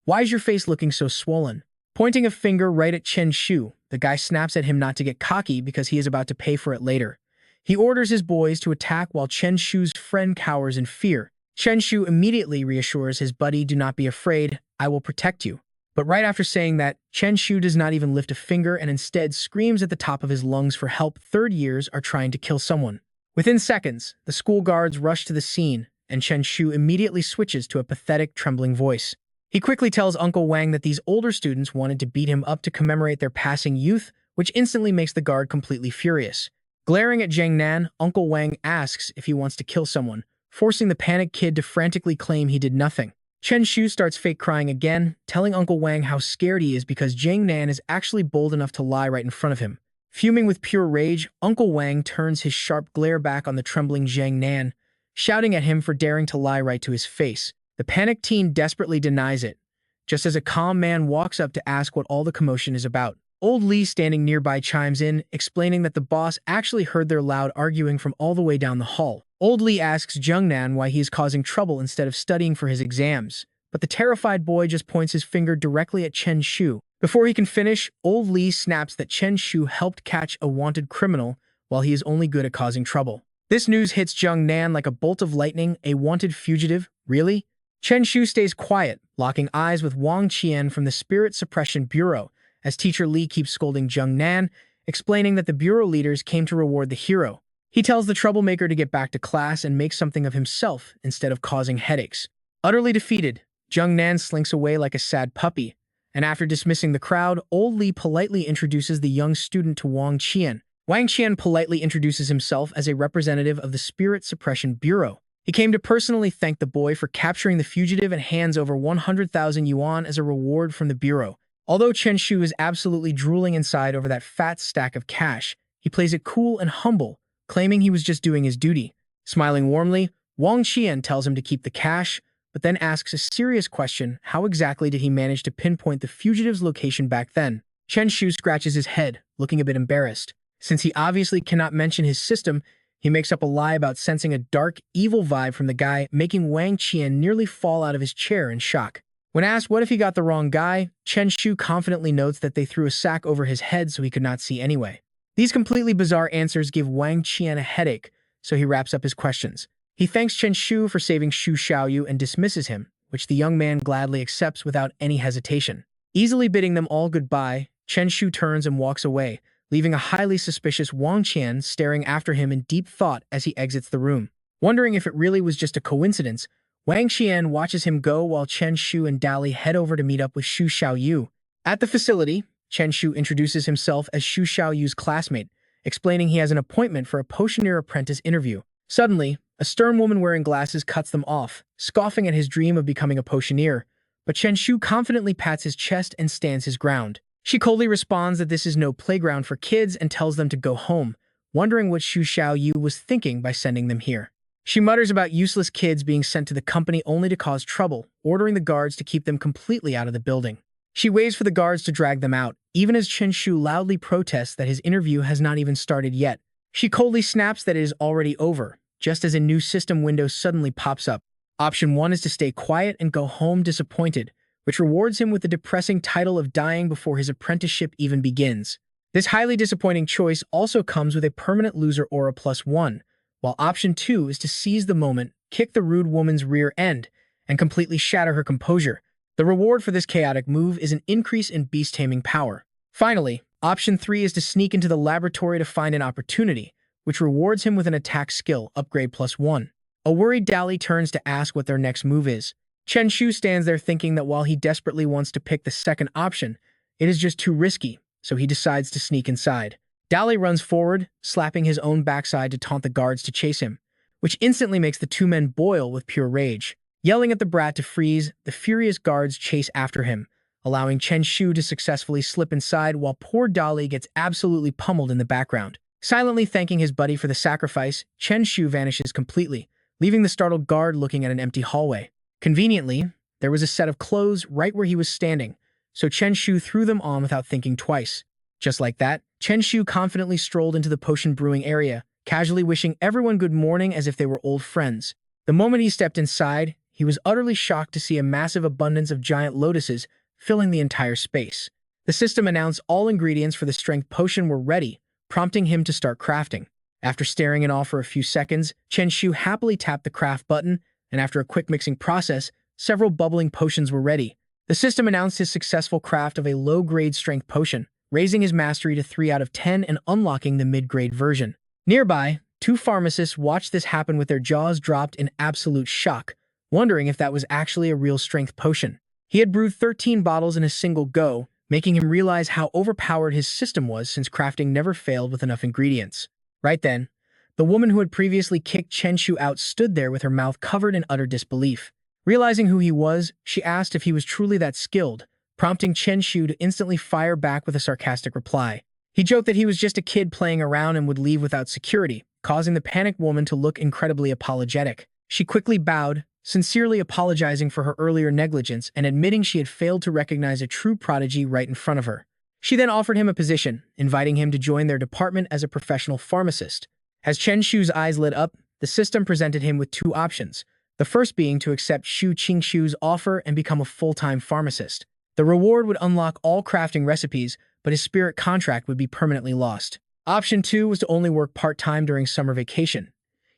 Why is your face looking so swollen?" Pointing a finger right at Chen Shu, the guy snaps at him not to get cocky because he is about to pay for it later. He orders his boys to attack while Chen Shu's friend cowers in fear. Chen Shu immediately reassures his buddy, "Do not be afraid, I will protect you." But right after saying that, Chen Shu does not even lift a finger and instead screams at the top of his lungs for help. 3rd years are trying to kill someone. Within seconds, the school guards rush to the scene, and Chen Shu immediately switches to a pathetic, trembling voice. He quickly tells Uncle Wang that these older students wanted to beat him up to commemorate their passing youth which instantly makes the guard completely furious. Glaring at Zhang Nan, Uncle Wang asks if he wants to kill someone, forcing the panicked kid to frantically claim he did nothing. Chen Shu starts fake crying again, telling Uncle Wang how scared he is because Zhang Nan is actually bold enough to lie right in front of him. Fuming with pure rage, Uncle Wang turns his sharp glare back on the trembling Zhang Nan, shouting at him for daring to lie right to his face. The panicked teen desperately denies it, just as a calm man walks up to ask what all the commotion is about. Old Lee standing nearby chimes in, explaining that the boss actually heard their loud arguing from all the way down the hall. Old Lee asks Jungnan why he is causing trouble instead of studying for his exams, but the terrified boy just points his finger directly at Chen Shu. Before he can finish, Old Lee snaps that Chen Shu helped catch a wanted criminal while he is only good at causing trouble. This news hits Jungnan like a bolt of lightning. A wanted fugitive? Really? Chen Shu stays quiet, locking eyes with Wang Qian from the Spirit Suppression Bureau, as Teacher Li keeps scolding Jungnan, explaining that the bureau leaders came to reward the hero. He tells the troublemaker to get back to class and make something of himself instead of causing headaches. Utterly defeated, Jungnan slinks away like a sad puppy, and after dismissing the crowd, Old Li politely introduces the young student to Wang Qian. Wang Qian politely introduces himself as a representative of the Spirit Suppression Bureau. He came to personally thank the boy for capturing the fugitive and hands over 100,000 yuan as a reward from the bureau. Although Chen Shu is absolutely drooling inside over that fat stack of cash, he plays it cool and humble, claiming he was just doing his duty. Smiling warmly, Wang Qian tells him to keep the cash, but then asks a serious question: how exactly did he manage to pinpoint the fugitive's location back then? Chen Shu scratches his head, looking a bit embarrassed. Since he obviously cannot mention his system, he makes up a lie about sensing a dark, evil vibe from the guy, making Wang Qian nearly fall out of his chair in shock. When asked what if he got the wrong guy, Chen Shu confidently notes that they threw a sack over his head so he could not see anyway. These completely bizarre answers give Wang Qian a headache, so he wraps up his questions. He thanks Chen Shu for saving Xu Xiaoyu and dismisses him, which the young man gladly accepts without any hesitation. Easily bidding them all goodbye, Chen Shu turns and walks away, leaving a highly suspicious Wang Qian staring after him in deep thought as he exits the room. Wondering if it really was just a coincidence, Wang Qian watches him go while Chen Shu and Dali head over to meet up with Xu Xiaoyu. At the facility, Chen Shu introduces himself as Xu Xiaoyu's classmate, explaining he has an appointment for a potioneer apprentice interview. Suddenly, a stern woman wearing glasses cuts them off, scoffing at his dream of becoming a potioneer, but Chen Shu confidently pats his chest and stands his ground. She coldly responds that this is no playground for kids and tells them to go home, wondering what Xu Xiaoyu was thinking by sending them here. She mutters about useless kids being sent to the company only to cause trouble, ordering the guards to keep them completely out of the building. She waits for the guards to drag them out, even as Chen Shu loudly protests that his interview has not even started yet. She coldly snaps that it is already over, just as a new system window suddenly pops up. Option 1 is to stay quiet and go home disappointed, which rewards him with the depressing title of dying before his apprenticeship even begins. This highly disappointing choice also comes with a permanent loser aura +1, while option 2 is to seize the moment, kick the rude woman's rear end, and completely shatter her composure. The reward for this chaotic move is an increase in beast taming power. Finally, option 3 is to sneak into the laboratory to find an opportunity, which rewards him with an attack skill upgrade +1. A worried Dali turns to ask what their next move is. Chen Shu stands there thinking that while he desperately wants to pick the second option, it is just too risky, so he decides to sneak inside. Dali runs forward, slapping his own backside to taunt the guards to chase him, which instantly makes the two men boil with pure rage. Yelling at the brat to freeze, the furious guards chase after him, allowing Chen Shu to successfully slip inside while poor Dali gets absolutely pummeled in the background. Silently thanking his buddy for the sacrifice, Chen Shu vanishes completely, leaving the startled guard looking at an empty hallway. Conveniently, there was a set of clothes right where he was standing, so Chen Shu threw them on without thinking twice. Just like that, Chen Shu confidently strolled into the potion brewing area, casually wishing everyone good morning as if they were old friends. The moment he stepped inside, he was utterly shocked to see a massive abundance of giant lotuses filling the entire space. The system announced all ingredients for the strength potion were ready, prompting him to start crafting. After staring in awe for a few seconds, Chen Shu happily tapped the craft button, and after a quick mixing process, several bubbling potions were ready. The system announced his successful craft of a low-grade strength potion, raising his mastery to 3 out of 10 and unlocking the mid-grade version. Nearby, two pharmacists watched this happen with their jaws dropped in absolute shock, wondering if that was actually a real strength potion. He had brewed 13 bottles in a single go, making him realize how overpowered his system was since crafting never failed with enough ingredients. Right then, the woman who had previously kicked Chen Shu out stood there with her mouth covered in utter disbelief. Realizing who he was, she asked if he was truly that skilled, prompting Chen Shu to instantly fire back with a sarcastic reply. He joked that he was just a kid playing around and would leave without security, causing the panicked woman to look incredibly apologetic. She quickly bowed, sincerely apologizing for her earlier negligence and admitting she had failed to recognize a true prodigy right in front of her. She then offered him a position, inviting him to join their department as a professional pharmacist. As Chen Shu's eyes lit up, the system presented him with two options, the first being to accept Shu Qingshu's offer and become a full-time pharmacist. The reward would unlock all crafting recipes, but his spirit contract would be permanently lost. Option 2 was to only work part-time during summer vacation,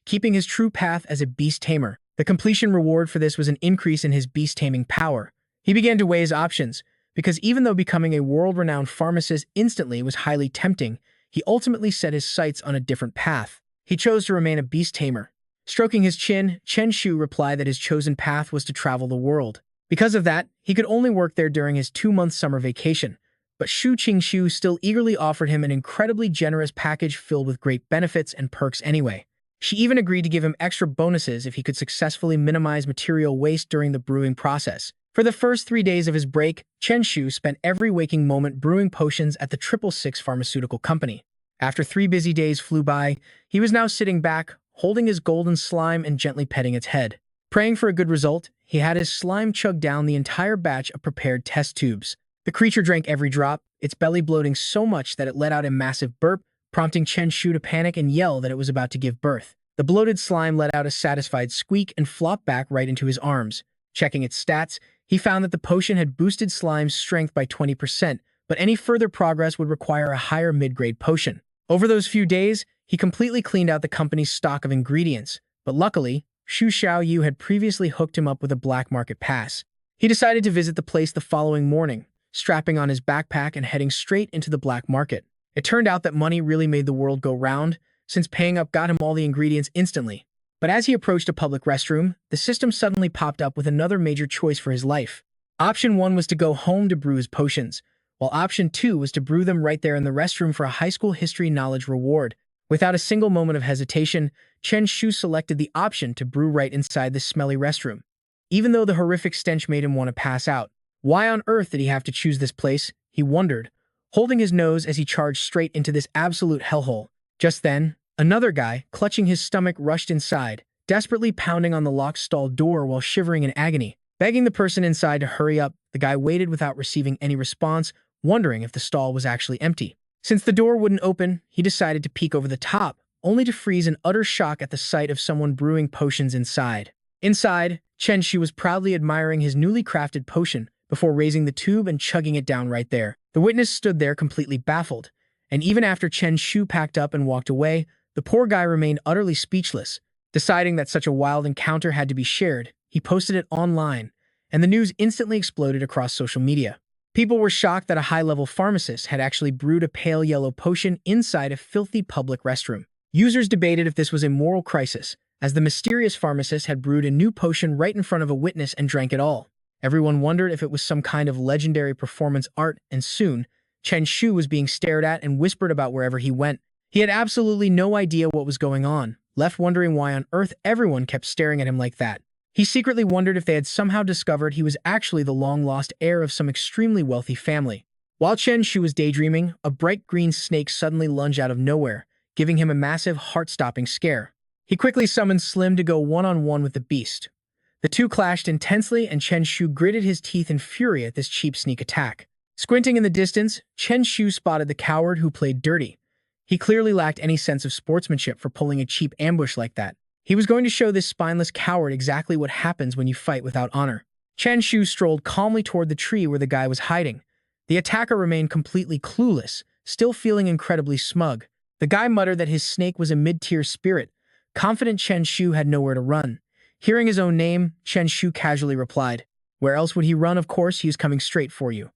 keeping his true path as a beast tamer. The completion reward for this was an increase in his beast taming power. He began to weigh his options, because even though becoming a world-renowned pharmacist instantly was highly tempting, he ultimately set his sights on a different path. He chose to remain a beast tamer. Stroking his chin, Chen Shu replied that his chosen path was to travel the world. Because of that, he could only work there during his 2-month summer vacation. But Shu Qingshu still eagerly offered him an incredibly generous package filled with great benefits and perks anyway. She even agreed to give him extra bonuses if he could successfully minimize material waste during the brewing process. For the first 3 days of his break, Chen Shu spent every waking moment brewing potions at the 666 pharmaceutical company. After 3 busy days flew by, he was now sitting back, holding his golden slime and gently petting its head. Praying for a good result, he had his slime chug down the entire batch of prepared test tubes. The creature drank every drop, its belly bloating so much that it let out a massive burp, prompting Chen Shu to panic and yell that it was about to give birth. The bloated slime let out a satisfied squeak and flopped back right into his arms. Checking its stats, he found that the potion had boosted Slime's strength by 20%, but any further progress would require a higher mid-grade potion. Over those few days, he completely cleaned out the company's stock of ingredients, but luckily, Xu Xiaoyu had previously hooked him up with a black market pass. He decided to visit the place the following morning, strapping on his backpack and heading straight into the black market. It turned out that money really made the world go round, since paying up got him all the ingredients instantly. But as he approached a public restroom, the system suddenly popped up with another major choice for his life. Option 1 was to go home to brew his potions, while Option 2 was to brew them right there in the restroom for a high school history knowledge reward. Without a single moment of hesitation, Chen Shu selected the option to brew right inside the smelly restroom. Even though the horrific stench made him want to pass out, why on earth did he have to choose this place, he wondered, holding his nose as he charged straight into this absolute hellhole. Just then, another guy, clutching his stomach, rushed inside, desperately pounding on the locked stall door while shivering in agony. Begging the person inside to hurry up, the guy waited without receiving any response, wondering if the stall was actually empty. Since the door wouldn't open, he decided to peek over the top, only to freeze in utter shock at the sight of someone brewing potions inside. Inside, Chen Shu was proudly admiring his newly crafted potion before raising the tube and chugging it down right there. The witness stood there completely baffled, and even after Chen Shu packed up and walked away, the poor guy remained utterly speechless. Deciding that such a wild encounter had to be shared, he posted it online, and the news instantly exploded across social media. People were shocked that a high-level pharmacist had actually brewed a pale yellow potion inside a filthy public restroom. Users debated if this was a moral crisis, as the mysterious pharmacist had brewed a new potion right in front of a witness and drank it all. Everyone wondered if it was some kind of legendary performance art, and soon, Chen Shu was being stared at and whispered about wherever he went. He had absolutely no idea what was going on, left wondering why on earth everyone kept staring at him like that. He secretly wondered if they had somehow discovered he was actually the long-lost heir of some extremely wealthy family. While Chen Shu was daydreaming, a bright green snake suddenly lunged out of nowhere, giving him a massive, heart-stopping scare. He quickly summoned Slim to go one-on-one with the beast. The two clashed intensely, and Chen Shu gritted his teeth in fury at this cheap sneak attack. Squinting in the distance, Chen Shu spotted the coward who played dirty. He clearly lacked any sense of sportsmanship for pulling a cheap ambush like that. He was going to show this spineless coward exactly what happens when you fight without honor. Chen Shu strolled calmly toward the tree where the guy was hiding. The attacker remained completely clueless, still feeling incredibly smug. The guy muttered that his snake was a mid-tier spirit, confident Chen Shu had nowhere to run. Hearing his own name, Chen Shu casually replied, "Where else would he run? Of course, he is coming straight for you."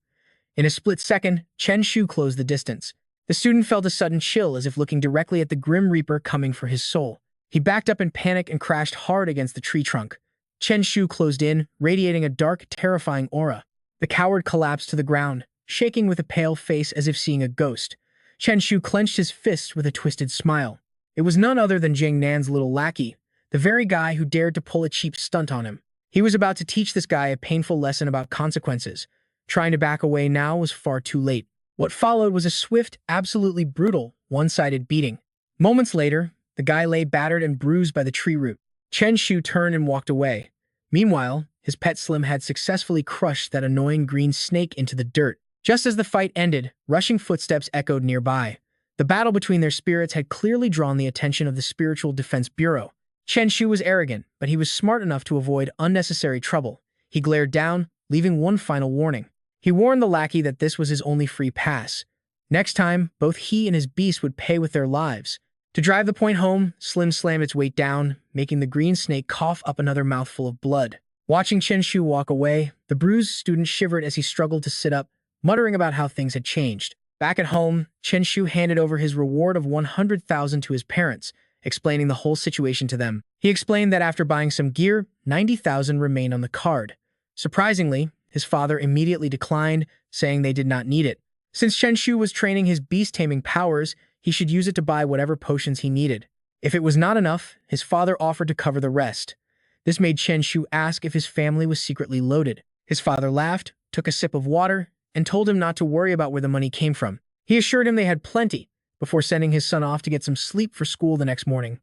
In a split second, Chen Shu closed the distance. The student felt a sudden chill as if looking directly at the Grim Reaper coming for his soul. He backed up in panic and crashed hard against the tree trunk. Chen Shu closed in, radiating a dark, terrifying aura. The coward collapsed to the ground, shaking with a pale face as if seeing a ghost. Chen Shu clenched his fists with a twisted smile. It was none other than Jing Nan's little lackey, the very guy who dared to pull a cheap stunt on him. He was about to teach this guy a painful lesson about consequences. Trying to back away now was far too late. What followed was a swift, absolutely brutal, one-sided beating. Moments later, the guy lay battered and bruised by the tree root. Chen Shu turned and walked away. Meanwhile, his pet Slim had successfully crushed that annoying green snake into the dirt. Just as the fight ended, rushing footsteps echoed nearby. The battle between their spirits had clearly drawn the attention of the Spiritual Defense Bureau. Chen Shu was arrogant, but he was smart enough to avoid unnecessary trouble. He glared down, leaving one final warning. He warned the lackey that this was his only free pass. Next time, both he and his beast would pay with their lives. To drive the point home, Slim slammed its weight down, making the green snake cough up another mouthful of blood. Watching Chen Shu walk away, the bruised student shivered as he struggled to sit up, muttering about how things had changed. Back at home, Chen Shu handed over his reward of 100,000 to his parents, explaining the whole situation to them. He explained that after buying some gear, 90,000 remained on the card. Surprisingly, his father immediately declined, saying they did not need it. Since Chen Shu was training his beast taming powers, he should use it to buy whatever potions he needed. If it was not enough, his father offered to cover the rest. This made Chen Shu ask if his family was secretly loaded. His father laughed, took a sip of water, and told him not to worry about where the money came from. He assured him they had plenty, before sending his son off to get some sleep for school the next morning.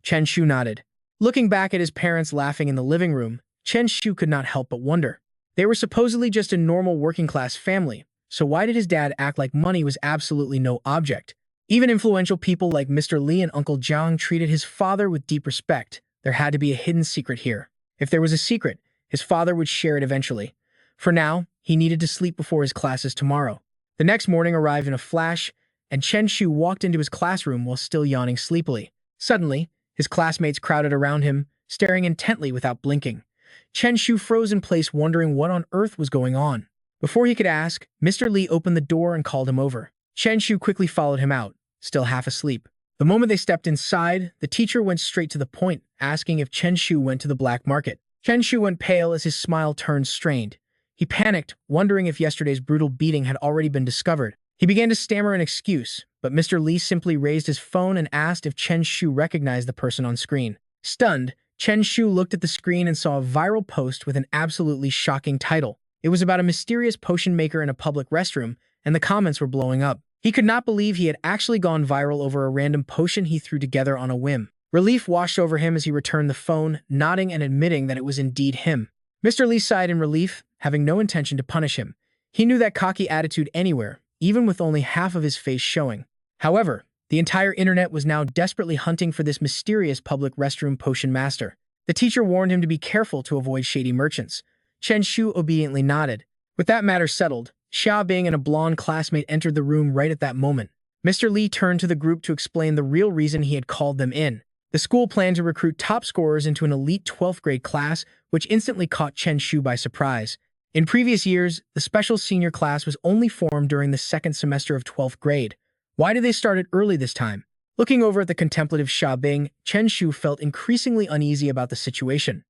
Chen Shu nodded. Looking back at his parents laughing in the living room, Chen Shu could not help but wonder. They were supposedly just a normal working-class family, so why did his dad act like money was absolutely no object? Even influential people like Mr. Li and Uncle Jiang treated his father with deep respect. There had to be a hidden secret here. If there was a secret, his father would share it eventually. For now, he needed to sleep before his classes tomorrow. The next morning arrived in a flash, and Chen Shu walked into his classroom while still yawning sleepily. Suddenly, his classmates crowded around him, staring intently without blinking. Chen Shu froze in place, wondering what on earth was going on. Before he could ask, Mr. Li opened the door and called him over. Chen Shu quickly followed him out, still half asleep. The moment they stepped inside, the teacher went straight to the point, asking if Chen Shu went to the black market. Chen Shu went pale as his smile turned strained. He panicked, wondering if yesterday's brutal beating had already been discovered. He began to stammer an excuse, but Mr. Li simply raised his phone and asked if Chen Shu recognized the person on screen. Stunned, Chen Shu looked at the screen and saw a viral post with an absolutely shocking title. It was about a mysterious potion maker in a public restroom, and the comments were blowing up. He could not believe he had actually gone viral over a random potion he threw together on a whim. Relief washed over him as he returned the phone, nodding and admitting that it was indeed him. Mr. Li sighed in relief, having no intention to punish him. He knew that cocky attitude anywhere, even with only half of his face showing. However, the entire internet was now desperately hunting for this mysterious public restroom potion master. The teacher warned him to be careful to avoid shady merchants. Chen Shu obediently nodded. With that matter settled, Xia Bing and a blonde classmate entered the room right at that moment. Mr. Li turned to the group to explain the real reason he had called them in. The school planned to recruit top scorers into an elite 12th grade class, which instantly caught Chen Shu by surprise. In previous years, the special senior class was only formed during the second semester of 12th grade. Why did they start it early this time? Looking over at the contemplative Xia Bing, Chen Shu felt increasingly uneasy about the situation.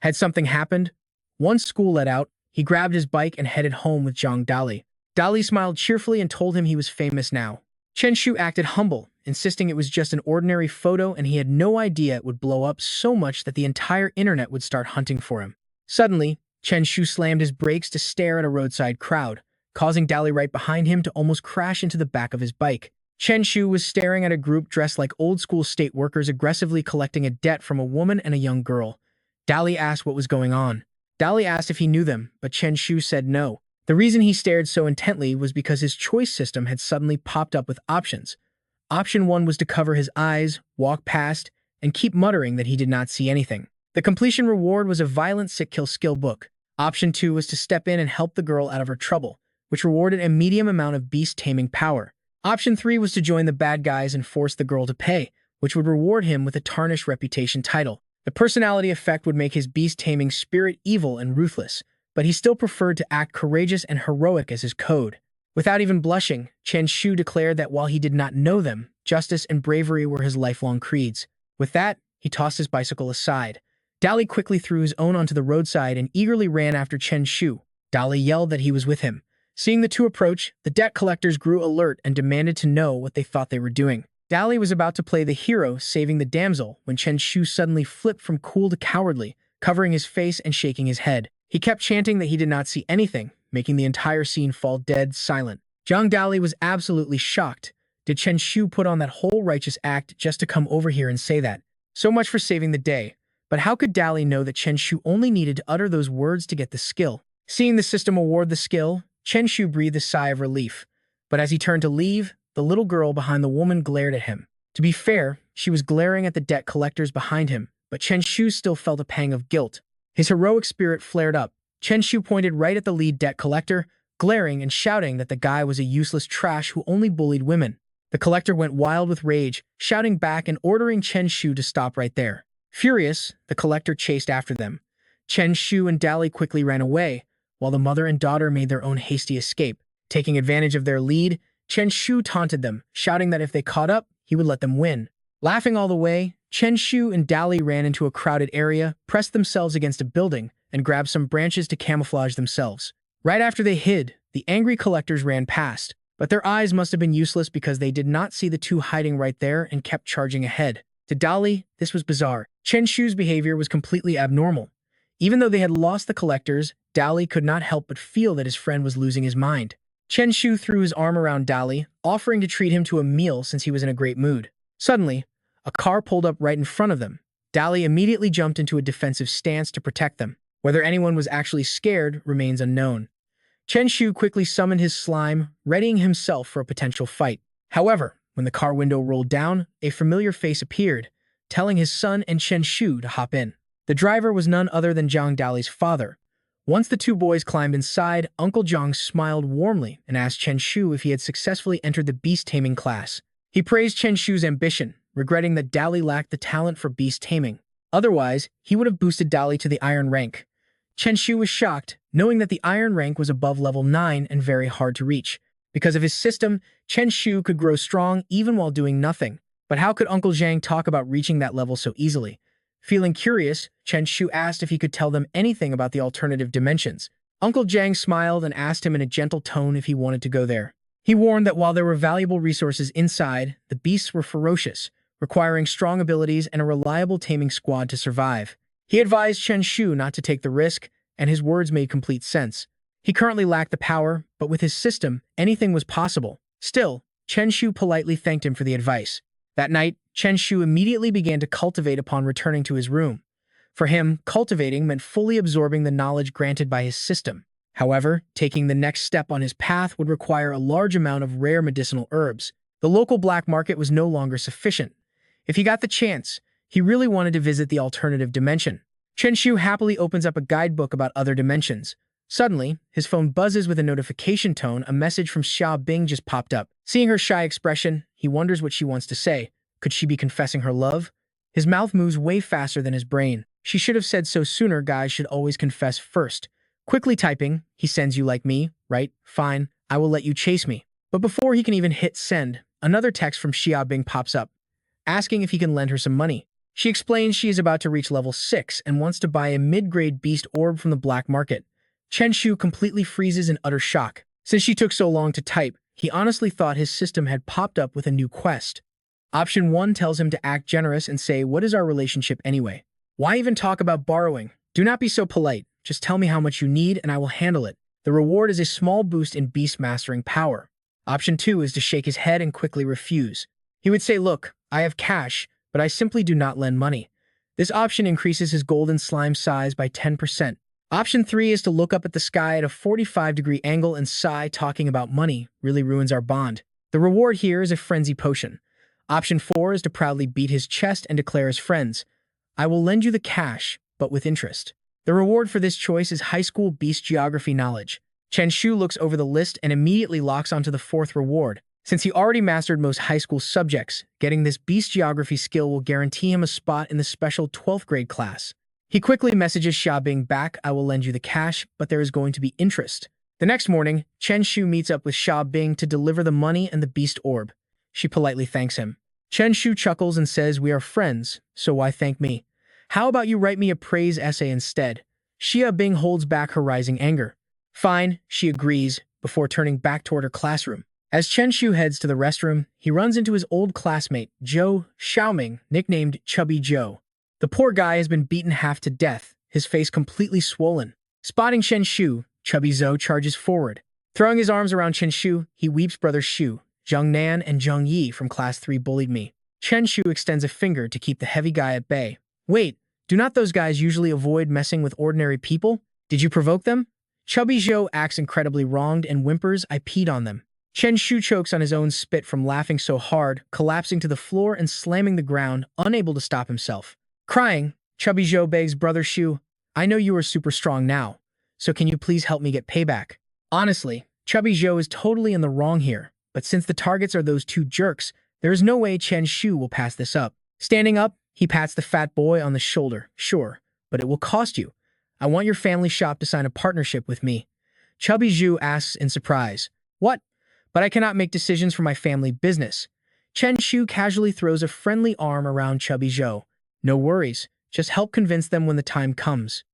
Had something happened? Once school let out, he grabbed his bike and headed home with Zhang Dali. Dali smiled cheerfully and told him he was famous now. Chen Shu acted humble, insisting it was just an ordinary photo and he had no idea it would blow up so much that the entire internet would start hunting for him. Suddenly, Chen Shu slammed his brakes to stare at a roadside crowd, causing Dali right behind him to almost crash into the back of his bike. Chen Shu was staring at a group dressed like old-school state workers aggressively collecting a debt from a woman and a young girl. Dali asked what was going on. Dali asked if he knew them, but Chen Shu said no. The reason he stared so intently was because his choice system had suddenly popped up with options. Option 1 was to cover his eyes, walk past, and keep muttering that he did not see anything. The completion reward was a violent sick-kill skill book. Option 2 was to step in and help the girl out of her trouble, which rewarded a medium amount of beast taming power. Option 3 was to join the bad guys and force the girl to pay, which would reward him with a tarnished reputation title. The personality effect would make his beast taming spirit evil and ruthless, but he still preferred to act courageous and heroic as his code. Without even blushing, Chen Shu declared that while he did not know them, justice and bravery were his lifelong creeds. With that, he tossed his bicycle aside. Dali quickly threw his own onto the roadside and eagerly ran after Chen Shu. Dali yelled that he was with him, Seeing the two approach, the debt collectors grew alert and demanded to know what they thought they were doing. Dali was about to play the hero, saving the damsel, when Chen Shu suddenly flipped from cool to cowardly, covering his face and shaking his head. He kept chanting that he did not see anything, making the entire scene fall dead silent. Zhang Dali was absolutely shocked. Did Chen Shu put on that whole righteous act just to come over here and say that? So much for saving the day. But how could Dali know that Chen Shu only needed to utter those words to get the skill? Seeing the system award the skill, Chen Shu breathed a sigh of relief. But as he turned to leave, the little girl behind the woman glared at him. To be fair, she was glaring at the debt collectors behind him, but Chen Shu still felt a pang of guilt. His heroic spirit flared up. Chen Shu pointed right at the lead debt collector, glaring and shouting that the guy was a useless trash who only bullied women. The collector went wild with rage, shouting back and ordering Chen Shu to stop right there. Furious, the collector chased after them. Chen Shu and Dali quickly ran away, while the mother and daughter made their own hasty escape. Taking advantage of their lead, Chen Shu taunted them, shouting that if they caught up, he would let them win. Laughing all the way, Chen Shu and Dali ran into a crowded area, pressed themselves against a building, and grabbed some branches to camouflage themselves. Right after they hid, the angry collectors ran past, but their eyes must have been useless because they did not see the two hiding right there and kept charging ahead. To Dali, this was bizarre. Chen Shu's behavior was completely abnormal. Even though they had lost the collectors, Dali could not help but feel that his friend was losing his mind. Chen Shu threw his arm around Dali, offering to treat him to a meal since he was in a great mood. Suddenly, a car pulled up right in front of them. Dali immediately jumped into a defensive stance to protect them. Whether anyone was actually scared remains unknown. Chen Shu quickly summoned his slime, readying himself for a potential fight. However, when the car window rolled down, a familiar face appeared, telling his son and Chen Shu to hop in. The driver was none other than Zhang Dali's father. Once the two boys climbed inside, Uncle Zhang smiled warmly and asked Chen Shu if he had successfully entered the beast taming class. He praised Chen Shu's ambition, regretting that Dali lacked the talent for beast taming. Otherwise, he would have boosted Dali to the iron rank. Chen Shu was shocked, knowing that the iron rank was above level 9 and very hard to reach. Because of his system, Chen Shu could grow strong even while doing nothing. But how could Uncle Zhang talk about reaching that level so easily? Feeling curious, Chen Shu asked if he could tell them anything about the alternative dimensions. Uncle Zhang smiled and asked him in a gentle tone if he wanted to go there. He warned that while there were valuable resources inside, the beasts were ferocious, requiring strong abilities and a reliable taming squad to survive. He advised Chen Shu not to take the risk, and his words made complete sense. He currently lacked the power, but with his system, anything was possible. Still, Chen Shu politely thanked him for the advice. That night, Chen Shu immediately began to cultivate upon returning to his room. For him, cultivating meant fully absorbing the knowledge granted by his system. However, taking the next step on his path would require a large amount of rare medicinal herbs. The local black market was no longer sufficient. If he got the chance, he really wanted to visit the alternative dimension. Chen Shu happily opens up a guidebook about other dimensions. Suddenly, his phone buzzes with a notification tone. A message from Xia Bing just popped up. Seeing her shy expression, he wonders what she wants to say. Could she be confessing her love? His mouth moves way faster than his brain. She should have said so sooner. Guys should always confess first. Quickly typing, he sends you like me, right? Fine, I will let you chase me. But before he can even hit send, another text from Xia Bing pops up, asking if he can lend her some money. She explains she is about to reach level 6 and wants to buy a mid-grade beast orb from the black market. Chen Shu completely freezes in utter shock. Since she took so long to type, he honestly thought his system had popped up with a new quest. Option 1 tells him to act generous and say, "What is our relationship anyway? Why even talk about borrowing? Do not be so polite. Just tell me how much you need and I will handle it." The reward is a small boost in beast mastering power. Option 2 is to shake his head and quickly refuse. He would say, "Look, I have cash, but I simply do not lend money." This option increases his golden slime size by 10%. Option 3 is to look up at the sky at a 45-degree angle and sigh. Talking about money really ruins our bond. The reward here is a frenzy potion. Option 4 is to proudly beat his chest and declare his friends, "I will lend you the cash, but with interest." The reward for this choice is high school beast geography knowledge. Chen Shu looks over the list and immediately locks onto the 4th reward. Since he already mastered most high school subjects, getting this beast geography skill will guarantee him a spot in the special 12th grade class. He quickly messages Xia Bing back, "I will lend you the cash, but there is going to be interest." The next morning, Chen Shu meets up with Xia Bing to deliver the money and the beast orb. She politely thanks him. Chen Shu chuckles and says, "We are friends, so why thank me? How about you write me a praise essay instead?" Xia Bing holds back her rising anger. Fine, she agrees, before turning back toward her classroom. As Chen Shu heads to the restroom, he runs into his old classmate, Zhou Xiaoming, nicknamed Chubby Joe. The poor guy has been beaten half to death, his face completely swollen. Spotting Chen Shu, Chubby Zhou charges forward. Throwing his arms around Chen Shu, he weeps Brother Shu, Zheng Nan and Zheng Yi from Class 3 bullied me. Chen Shu extends a finger to keep the heavy guy at bay. Wait, do not those guys usually avoid messing with ordinary people? Did you provoke them? Chubby Zhou acts incredibly wronged and whimpers, I peed on them. Chen Shu chokes on his own spit from laughing so hard, collapsing to the floor and slamming the ground, unable to stop himself. Crying, Chubby Zhou begs Brother Shu, I know you are super strong now, so can you please help me get payback? Honestly, Chubby Zhou is totally in the wrong here, but since the targets are those two jerks, there is no way Chen Shu will pass this up. Standing up, he pats the fat boy on the shoulder. Sure, but it will cost you. I want your family shop to sign a partnership with me. Chubby Zhou asks in surprise. What? But I cannot make decisions for my family business. Chen Shu casually throws a friendly arm around Chubby Zhou. No worries, just help convince them when the time comes.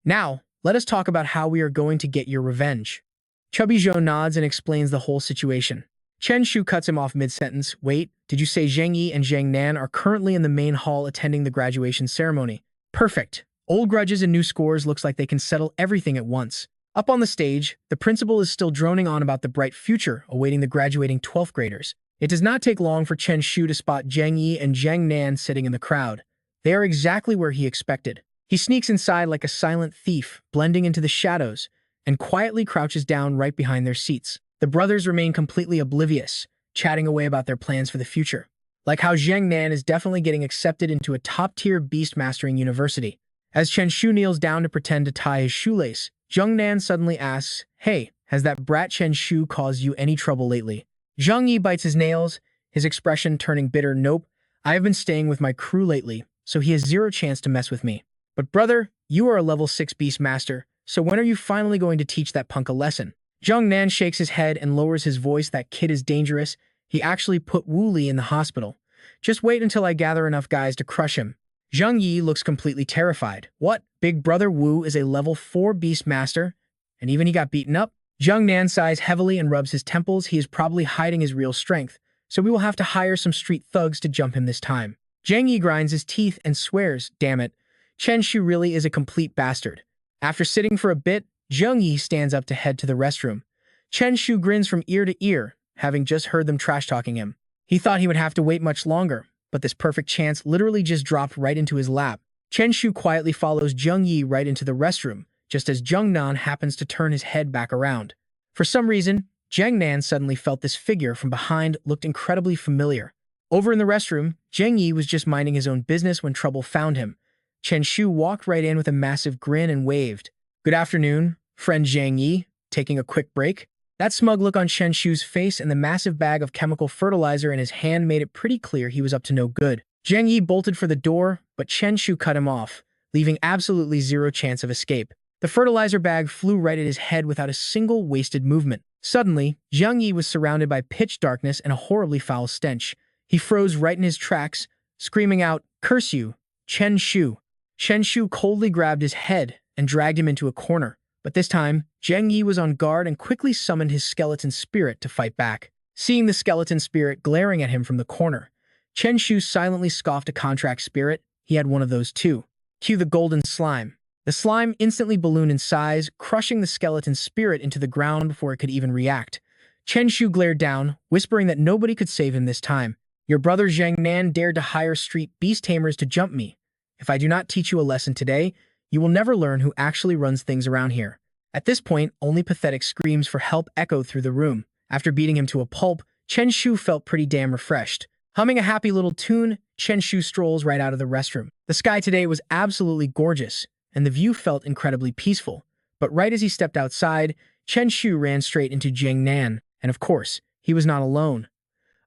Now, let us talk about how we are going to get your revenge. Chubby Zhou nods and explains the whole situation. Chen Shu cuts him off mid-sentence. Wait, did you say Zheng Yi and Zheng Nan are currently in the main hall attending the graduation ceremony? Perfect. Old grudges and new scores looks like they can settle everything at once. Up on the stage, the principal is still droning on about the bright future awaiting the graduating 12th graders. It does not take long for Chen Shu to spot Zheng Yi and Zheng Nan sitting in the crowd. They are exactly where he expected. He sneaks inside like a silent thief, blending into the shadows, and quietly crouches down right behind their seats. The brothers remain completely oblivious, chatting away about their plans for the future. Like how Zheng Nan is definitely getting accepted into a top-tier beast mastering university. As Chen Shu kneels down to pretend to tie his shoelace, Zheng Nan suddenly asks, Hey, has that brat Chen Shu caused you any trouble lately? Zheng Yi bites his nails, his expression turning bitter. Nope, I have been staying with my crew lately, so he has zero chance to mess with me. But brother, you are a level 6 beast master, so when are you finally going to teach that punk a lesson? Zheng Nan shakes his head and lowers his voice. That kid is dangerous. He actually put Wu Li in the hospital. Just wait until I gather enough guys to crush him. Zheng Yi looks completely terrified. What? Big brother Wu is a level 4 beast master? And even he got beaten up? Zheng Nan sighs heavily and rubs his temples. He is probably hiding his real strength, so we will have to hire some street thugs to jump him this time. Zheng Yi grinds his teeth and swears, damn it, Chen Shu really is a complete bastard. After sitting for a bit, Zheng Yi stands up to head to the restroom. Chen Shu grins from ear to ear, having just heard them trash-talking him. He thought he would have to wait much longer, but this perfect chance literally just dropped right into his lap. Chen Shu quietly follows Zheng Yi right into the restroom, just as Zheng Nan happens to turn his head back around. For some reason, Zheng Nan suddenly felt this figure from behind looked incredibly familiar. Over in the restroom, Zheng Yi was just minding his own business when trouble found him. Chen Shu walked right in with a massive grin and waved. Good afternoon, friend Zheng Yi, taking a quick break? That smug look on Chen Shu's face and the massive bag of chemical fertilizer in his hand made it pretty clear he was up to no good. Zheng Yi bolted for the door, but Chen Shu cut him off, leaving absolutely zero chance of escape. The fertilizer bag flew right at his head without a single wasted movement. Suddenly, Zheng Yi was surrounded by pitch darkness and a horribly foul stench. He froze right in his tracks, screaming out, Curse you, Chen Shu. Chen Shu coldly grabbed his head and dragged him into a corner. But this time, Zheng Yi was on guard and quickly summoned his skeleton spirit to fight back. Seeing the skeleton spirit glaring at him from the corner, Chen Shu silently scoffed a contract spirit. He had one of those too. Cue the golden slime. The slime instantly ballooned in size, crushing the skeleton spirit into the ground before it could even react. Chen Shu glared down, whispering that nobody could save him this time. Your brother Zheng Nan dared to hire street beast tamers to jump me. If I do not teach you a lesson today, you will never learn who actually runs things around here. At this point, only pathetic screams for help echoed through the room. After beating him to a pulp, Chen Shu felt pretty damn refreshed. Humming a happy little tune, Chen Shu strolls right out of the restroom. The sky today was absolutely gorgeous, and the view felt incredibly peaceful. But right as he stepped outside, Chen Shu ran straight into Zheng Nan, and of course, he was not alone.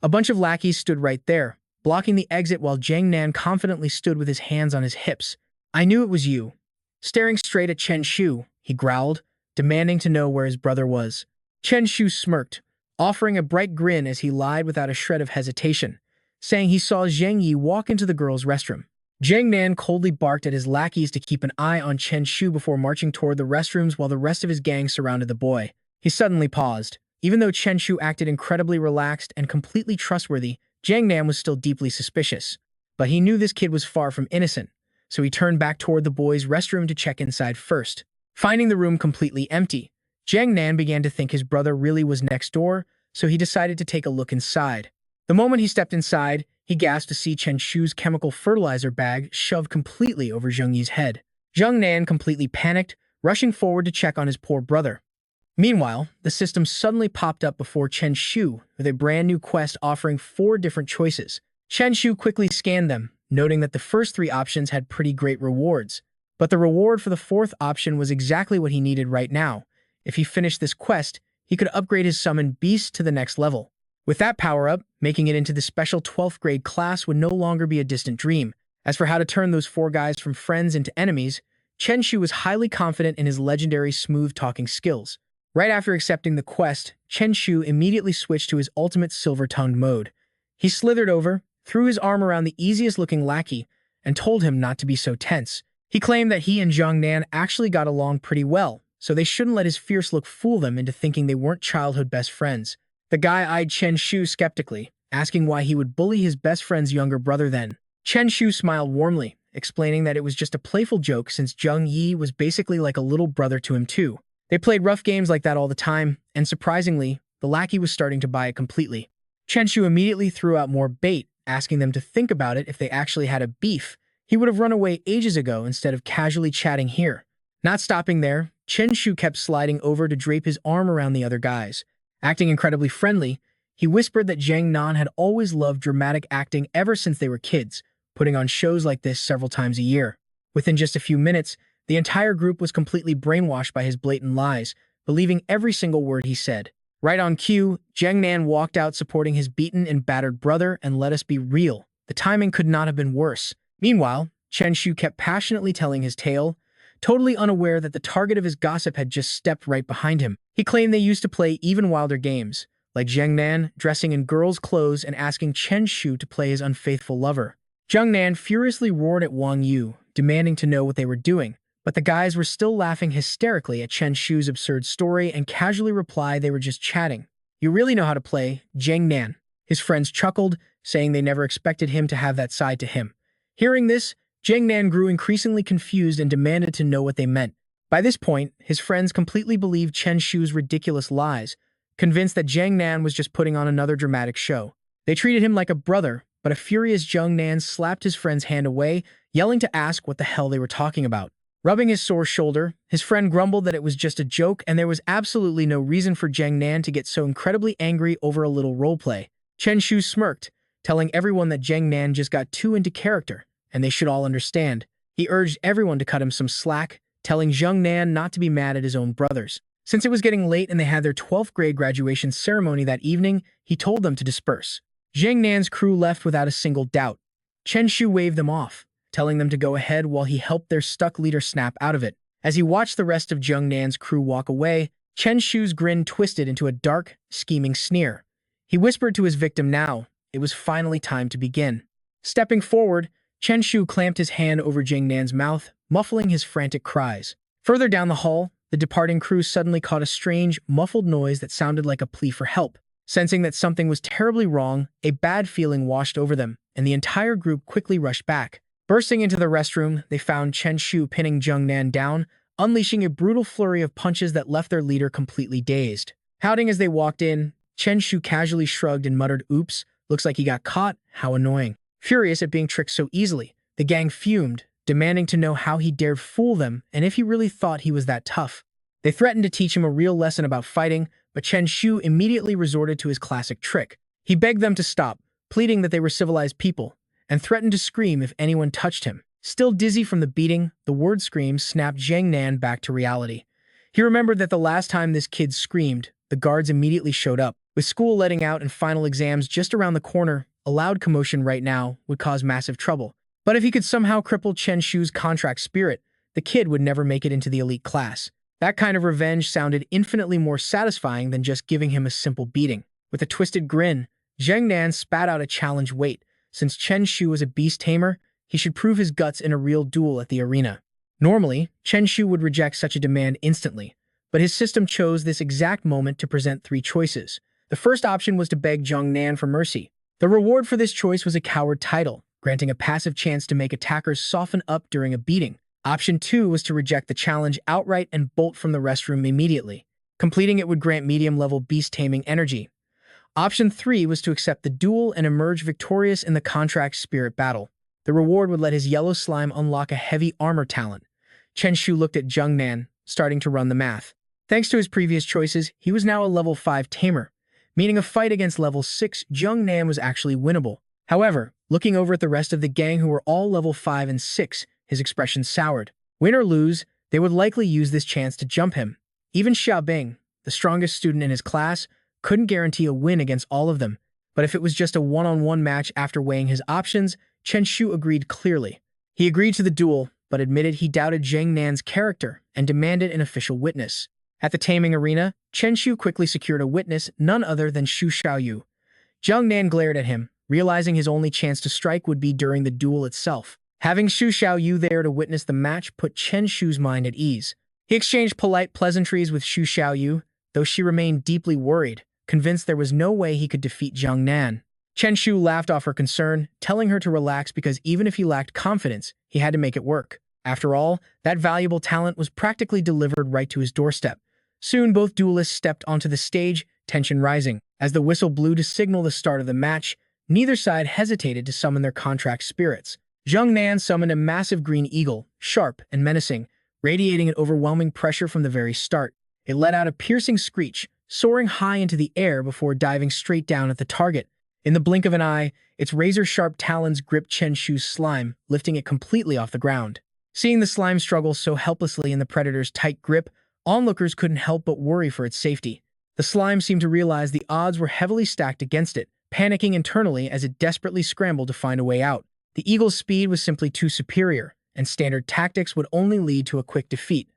A bunch of lackeys stood right there, blocking the exit while Zheng Nan confidently stood with his hands on his hips. I knew it was you. Staring straight at Chen Shu, he growled, demanding to know where his brother was. Chen Shu smirked, offering a bright grin as he lied without a shred of hesitation, saying he saw Zheng Yi walk into the girls' restroom. Zheng Nan coldly barked at his lackeys to keep an eye on Chen Shu before marching toward the restrooms while the rest of his gang surrounded the boy. He suddenly paused. Even though Chen Shu acted incredibly relaxed and completely trustworthy, Jiang Nan was still deeply suspicious. But he knew this kid was far from innocent, so he turned back toward the boys' restroom to check inside first. Finding the room completely empty, Jiang Nan began to think his brother really was next door, so he decided to take a look inside. The moment he stepped inside, he gasped to see Chen Shu's chemical fertilizer bag shoved completely over Zheng Yi's head. Jiang Nan completely panicked, rushing forward to check on his poor brother. Meanwhile, the system suddenly popped up before Chen Shu with a brand new quest offering 4 different choices. Chen Shu quickly scanned them, noting that the first 3 options had pretty great rewards. But the reward for the 4th option was exactly what he needed right now. If he finished this quest, he could upgrade his summoned beast to the next level. With that power-up, making it into the special 12th grade class would no longer be a distant dream. As for how to turn those 4 guys from friends into enemies, Chen Shu was highly confident in his legendary smooth-talking skills. Right after accepting the quest, Chen Shu immediately switched to his ultimate silver-tongued mode. He slithered over, threw his arm around the easiest-looking lackey, and told him not to be so tense. He claimed that he and Jiang Nan actually got along pretty well, so they shouldn't let his fierce look fool them into thinking they weren't childhood best friends. The guy eyed Chen Shu skeptically, asking why he would bully his best friend's younger brother then. Chen Shu smiled warmly, explaining that it was just a playful joke since Zheng Yi was basically like a little brother to him too. They played rough games like that all the time, and surprisingly, the lackey was starting to buy it completely. Chen Shu immediately threw out more bait, asking them to think about it if they actually had a beef. He would have run away ages ago instead of casually chatting here. Not stopping there, Chen Shu kept sliding over to drape his arm around the other guys. Acting incredibly friendly, he whispered that Jiang Nan had always loved dramatic acting ever since they were kids, putting on shows like this several times a year. Within just a few minutes, the entire group was completely brainwashed by his blatant lies, believing every single word he said. Right on cue, Jiang Nan walked out supporting his beaten and battered brother, and let us be real, the timing could not have been worse. Meanwhile, Chen Shu kept passionately telling his tale, totally unaware that the target of his gossip had just stepped right behind him. He claimed they used to play even wilder games, like Jiang Nan dressing in girls' clothes and asking Chen Shu to play his unfaithful lover. Jiang Nan furiously roared at Wang Yu, demanding to know what they were doing, but the guys were still laughing hysterically at Chen Shu's absurd story and casually replied they were just chatting. "You really know how to play, Jiang Nan." His friends chuckled, saying they never expected him to have that side to him. Hearing this, Jiang Nan grew increasingly confused and demanded to know what they meant. By this point, his friends completely believed Chen Shu's ridiculous lies, convinced that Jiang Nan was just putting on another dramatic show. They treated him like a brother, but a furious Jiang Nan slapped his friend's hand away, yelling to ask what the hell they were talking about. Rubbing his sore shoulder, his friend grumbled that it was just a joke and there was absolutely no reason for Jiang Nan to get so incredibly angry over a little roleplay. Chen Shu smirked, telling everyone that Jiang Nan just got too into character, and they should all understand. He urged everyone to cut him some slack, telling Jiang Nan not to be mad at his own brothers. Since it was getting late and they had their 12th grade graduation ceremony that evening, he told them to disperse. Jiang Nan's crew left without a single doubt. Chen Shu waved them off, telling them to go ahead while he helped their stuck leader snap out of it. As he watched the rest of Jiang Nan's crew walk away, Chen Shu's grin twisted into a dark, scheming sneer. He whispered to his victim now, it was finally time to begin. Stepping forward, Chen Shu clamped his hand over Jiang Nan's mouth, muffling his frantic cries. Further down the hall, the departing crew suddenly caught a strange, muffled noise that sounded like a plea for help. Sensing that something was terribly wrong, a bad feeling washed over them, and the entire group quickly rushed back. Bursting into the restroom, they found Chen Shu pinning Jiang Nan down, unleashing a brutal flurry of punches that left their leader completely dazed. Pouting as they walked in, Chen Shu casually shrugged and muttered, "Oops, looks like he got caught, how annoying." Furious at being tricked so easily, the gang fumed, demanding to know how he dared fool them and if he really thought he was that tough. They threatened to teach him a real lesson about fighting, but Chen Shu immediately resorted to his classic trick. He begged them to stop, pleading that they were civilized people, and threatened to scream if anyone touched him. Still dizzy from the beating, the word scream snapped Jiang Nan back to reality. He remembered that the last time this kid screamed, the guards immediately showed up. With school letting out and final exams just around the corner, a loud commotion right now would cause massive trouble. But if he could somehow cripple Chen Shu's contract spirit, the kid would never make it into the elite class. That kind of revenge sounded infinitely more satisfying than just giving him a simple beating. With a twisted grin, Jiang Nan spat out a challenge weight. Since Chen Shu was a beast tamer, he should prove his guts in a real duel at the arena. Normally, Chen Shu would reject such a demand instantly, but his system chose this exact moment to present three choices. The first option was to beg Jung Nan for mercy. The reward for this choice was a coward title, granting a passive chance to make attackers soften up during a beating. Option 2 was to reject the challenge outright and bolt from the restroom immediately. Completing it would grant medium-level beast taming energy. Option 3 was to accept the duel and emerge victorious in the contract spirit battle. The reward would let his yellow slime unlock a heavy armor talent. Chen Shu looked at Jung Nan, starting to run the math. Thanks to his previous choices, he was now a level 5 tamer, meaning a fight against level 6 Jung Nan was actually winnable. However, looking over at the rest of the gang who were all level 5 and 6, his expression soured. Win or lose, they would likely use this chance to jump him. Even Xiaobing, the strongest student in his class, couldn't guarantee a win against all of them, but if it was just a one-on-one match after weighing his options, Chen Shu agreed clearly. He agreed to the duel, but admitted he doubted Jung Nan's character and demanded an official witness. At the taming arena, Chen Shu quickly secured a witness, none other than Xu Xiaoyu. Jung Nan glared at him, realizing his only chance to strike would be during the duel itself. Having Xu Xiaoyu there to witness the match put Chen Shu's mind at ease. He exchanged polite pleasantries with Xu Xiaoyu, though she remained deeply worried, convinced there was no way he could defeat Jung Nan. Chen Shu laughed off her concern, telling her to relax because even if he lacked confidence, he had to make it work. After all, that valuable talent was practically delivered right to his doorstep. Soon both duelists stepped onto the stage, tension rising. As the whistle blew to signal the start of the match, neither side hesitated to summon their contract spirits. Jung Nan summoned a massive green eagle, sharp and menacing, radiating an overwhelming pressure from the very start. It let out a piercing screech, soaring high into the air before diving straight down at the target. In the blink of an eye, its razor-sharp talons gripped Chen Shu's slime, lifting it completely off the ground. Seeing the slime struggle so helplessly in the predator's tight grip, onlookers couldn't help but worry for its safety. The slime seemed to realize the odds were heavily stacked against it, panicking internally as it desperately scrambled to find a way out. The eagle's speed was simply too superior, and standard tactics would only lead to a quick defeat.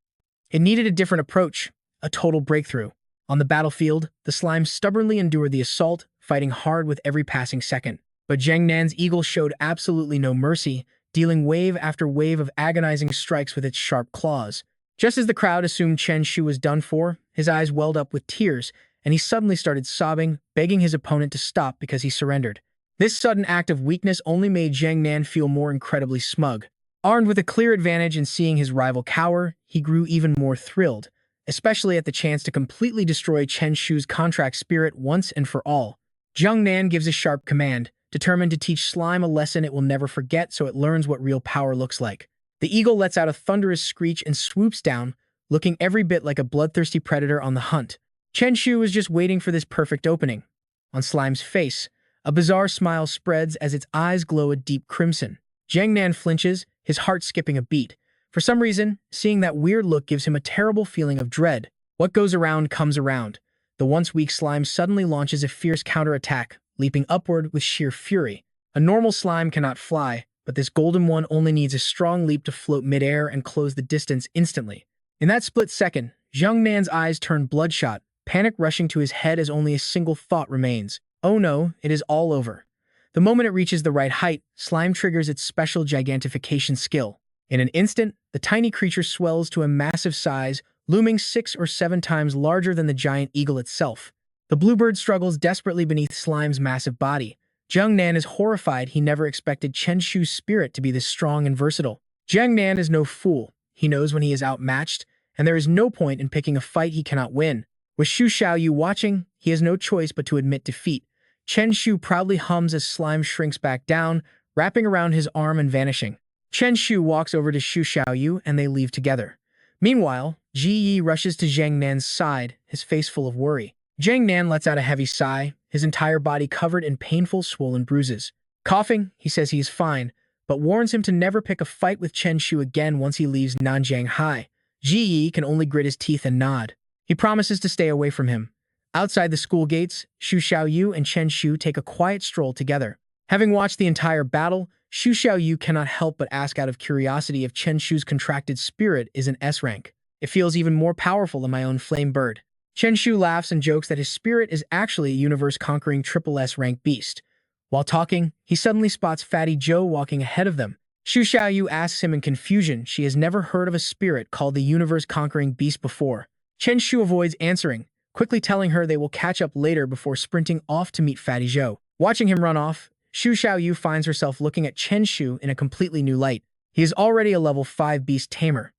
It needed a different approach, a total breakthrough. On the battlefield, the slime stubbornly endured the assault, fighting hard with every passing second. But Jung Nan's eagle showed absolutely no mercy, dealing wave after wave of agonizing strikes with its sharp claws. Just as the crowd assumed Chen Shu was done for, his eyes welled up with tears, and he suddenly started sobbing, begging his opponent to stop because he surrendered. This sudden act of weakness only made Jung Nan feel more incredibly smug. Armed with a clear advantage in seeing his rival cower, he grew even more thrilled, especially at the chance to completely destroy Chen Shu's contract spirit once and for all. Jung Nan gives a sharp command, determined to teach slime a lesson it will never forget so it learns what real power looks like. The eagle lets out a thunderous screech and swoops down, looking every bit like a bloodthirsty predator on the hunt. Chen Shu was just waiting for this perfect opening. On Slime's face, a bizarre smile spreads as its eyes glow a deep crimson. Jung Nan flinches, his heart skipping a beat. For some reason, seeing that weird look gives him a terrible feeling of dread. What goes around comes around. The once weak slime suddenly launches a fierce counterattack, leaping upward with sheer fury. A normal slime cannot fly, but this golden one only needs a strong leap to float midair and close the distance instantly. In that split second, Jung Nan's eyes turn bloodshot, panic rushing to his head as only a single thought remains. Oh no, it is all over. The moment it reaches the right height, slime triggers its special gigantification skill. In an instant, the tiny creature swells to a massive size, looming 6 or 7 times larger than the giant eagle itself. The bluebird struggles desperately beneath Slime's massive body. Jung Nan is horrified. He never expected Chen Shu's spirit to be this strong and versatile. Jung Nan is no fool. He knows when he is outmatched, and there is no point in picking a fight he cannot win. With Xu Xiaoyu watching, he has no choice but to admit defeat. Chen Shu proudly hums as Slime shrinks back down, wrapping around his arm and vanishing. Chen Shu walks over to Xu Xiaoyu and they leave together. Meanwhile, Ji Yi rushes to Jung Nan's side, his face full of worry. Jung Nan lets out a heavy sigh, his entire body covered in painful, swollen bruises. Coughing, he says he is fine, but warns him to never pick a fight with Chen Shu again once he leaves Nanjiang High. Ji Yi can only grit his teeth and nod. He promises to stay away from him. Outside the school gates, Xu Xiaoyu and Chen Shu take a quiet stroll together. Having watched the entire battle, Xu Xiaoyu cannot help but ask out of curiosity if Chen Shu's contracted spirit is an S rank. It feels even more powerful than my own flame bird. Chen Shu laughs and jokes that his spirit is actually a universe-conquering triple S rank beast. While talking, he suddenly spots Fatty Joe walking ahead of them. Xu Xiaoyu asks him in confusion she has never heard of a spirit called the universe-conquering beast before. Chen Shu avoids answering, quickly telling her they will catch up later before sprinting off to meet Fatty Zhou. Watching him run off, Xu Xiaoyu finds herself looking at Chen Shu in a completely new light. He is already a level 5 Beast Tamer.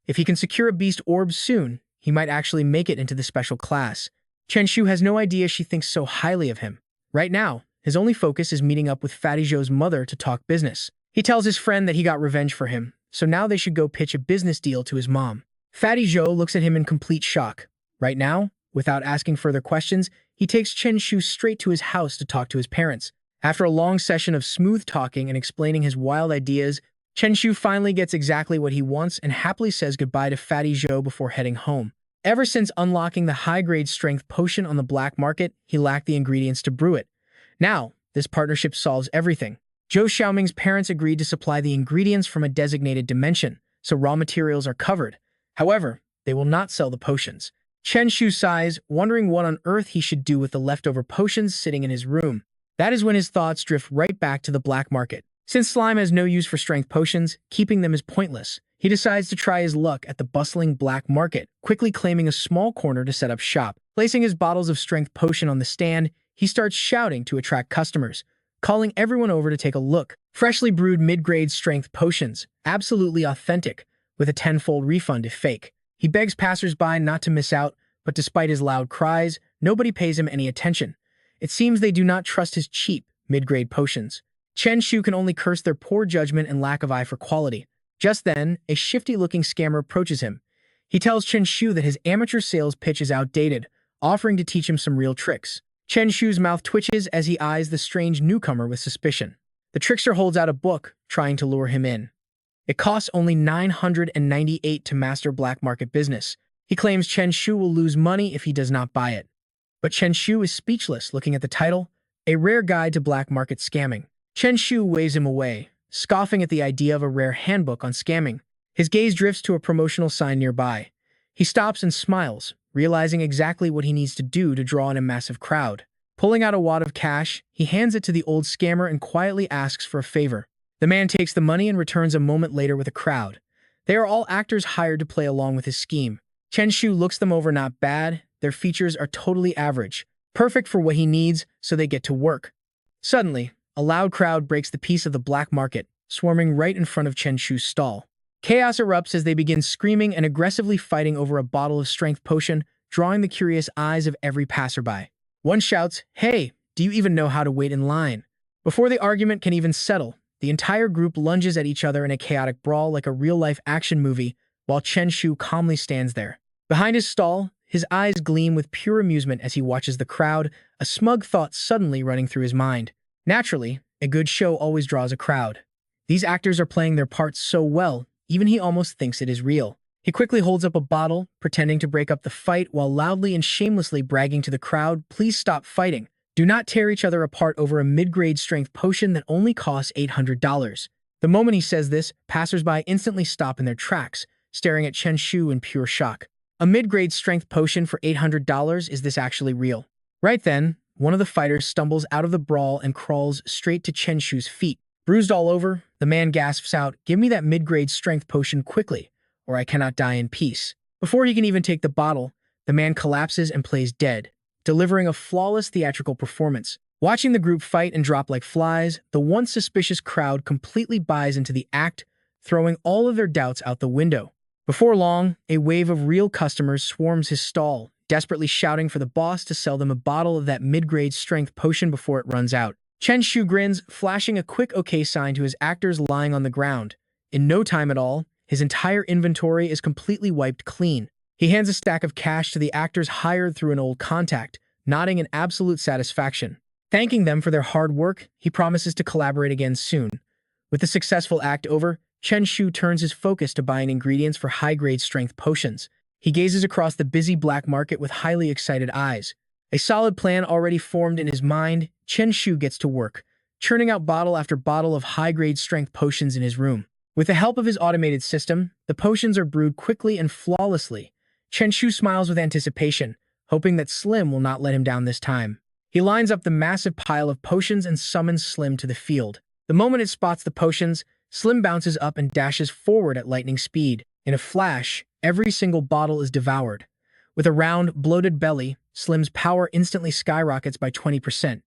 If he can secure a Beast Orb soon, he might actually make it into the special class. Chen Shu has no idea she thinks so highly of him. Right now, his only focus is meeting up with Fatty Zhou's mother to talk business. He tells his friend that he got revenge for him, so now they should go pitch a business deal to his mom. Fatty Zhou looks at him in complete shock. Right now, without asking further questions, he takes Chen Shu straight to his house to talk to his parents. After a long session of smooth talking and explaining his wild ideas, Chen Shu finally gets exactly what he wants and happily says goodbye to Fatty Zhou before heading home. Ever since unlocking the high-grade strength potion on the black market, he lacked the ingredients to brew it. Now, this partnership solves everything. Zhou Xiaoming's parents agreed to supply the ingredients from a designated dimension, so raw materials are covered. However, they will not sell the potions. Chen Shu sighs, wondering what on earth he should do with the leftover potions sitting in his room. That is when his thoughts drift right back to the black market. Since slime has no use for strength potions, keeping them is pointless. He decides to try his luck at the bustling black market, quickly claiming a small corner to set up shop. Placing his bottles of strength potion on the stand, he starts shouting to attract customers, calling everyone over to take a look. Freshly brewed mid-grade strength potions, absolutely authentic, with a tenfold refund if fake. He begs passers-by not to miss out, but despite his loud cries, nobody pays him any attention. It seems they do not trust his cheap, mid-grade potions. Chen Shu can only curse their poor judgment and lack of eye for quality. Just then, a shifty-looking scammer approaches him. He tells Chen Shu that his amateur sales pitch is outdated, offering to teach him some real tricks. Chen Shu's mouth twitches as he eyes the strange newcomer with suspicion. The trickster holds out a book, trying to lure him in. It costs only 998 to master black market business. He claims Chen Shu will lose money if he does not buy it. But Chen Shu is speechless looking at the title, A Rare Guide to Black Market Scamming. Chen Shu waves him away, scoffing at the idea of a rare handbook on scamming. His gaze drifts to a promotional sign nearby. He stops and smiles, realizing exactly what he needs to do to draw in a massive crowd. Pulling out a wad of cash, he hands it to the old scammer and quietly asks for a favor. The man takes the money and returns a moment later with a crowd. They are all actors hired to play along with his scheme. Chen Shu looks them over. Not bad. Their features are totally average. Perfect for what he needs, so they get to work. Suddenly, a loud crowd breaks the peace of the black market, swarming right in front of Chen Shu's stall. Chaos erupts as they begin screaming and aggressively fighting over a bottle of strength potion, drawing the curious eyes of every passerby. One shouts, "Hey, do you even know how to wait in line?" Before the argument can even settle, the entire group lunges at each other in a chaotic brawl like a real-life action movie, while Chen Shu calmly stands there. Behind his stall, his eyes gleam with pure amusement as he watches the crowd, a smug thought suddenly running through his mind. Naturally, a good show always draws a crowd. These actors are playing their parts so well, even he almost thinks it is real. He quickly holds up a bottle, pretending to break up the fight while loudly and shamelessly bragging to the crowd, "Please stop fighting. Do not tear each other apart over a mid-grade strength potion that only costs $800. The moment he says this, passersby instantly stop in their tracks, staring at Chen Shu in pure shock. A mid-grade strength potion for $800? Is this actually real? Right then, one of the fighters stumbles out of the brawl and crawls straight to Chen Shu's feet. Bruised all over, the man gasps out, "Give me that mid-grade strength potion quickly, or I cannot die in peace." Before he can even take the bottle, the man collapses and plays dead, delivering a flawless theatrical performance. Watching the group fight and drop like flies, the once suspicious crowd completely buys into the act, throwing all of their doubts out the window. Before long, a wave of real customers swarms his stall, desperately shouting for the boss to sell them a bottle of that mid-grade strength potion before it runs out. Chen Shu grins, flashing a quick OK sign to his actors lying on the ground. In no time at all, his entire inventory is completely wiped clean. He hands a stack of cash to the actors hired through an old contact, nodding in absolute satisfaction. Thanking them for their hard work, he promises to collaborate again soon. With the successful act over, Chen Shu turns his focus to buying ingredients for high-grade strength potions. He gazes across the busy black market with highly excited eyes. A solid plan already formed in his mind, Chen Shu gets to work, churning out bottle after bottle of high-grade strength potions in his room. With the help of his automated system, the potions are brewed quickly and flawlessly. Chen Shu smiles with anticipation, hoping that Slim will not let him down this time. He lines up the massive pile of potions and summons Slim to the field. The moment it spots the potions, Slim bounces up and dashes forward at lightning speed. In a flash, every single bottle is devoured. With a round, bloated belly, Slim's power instantly skyrockets by 20%.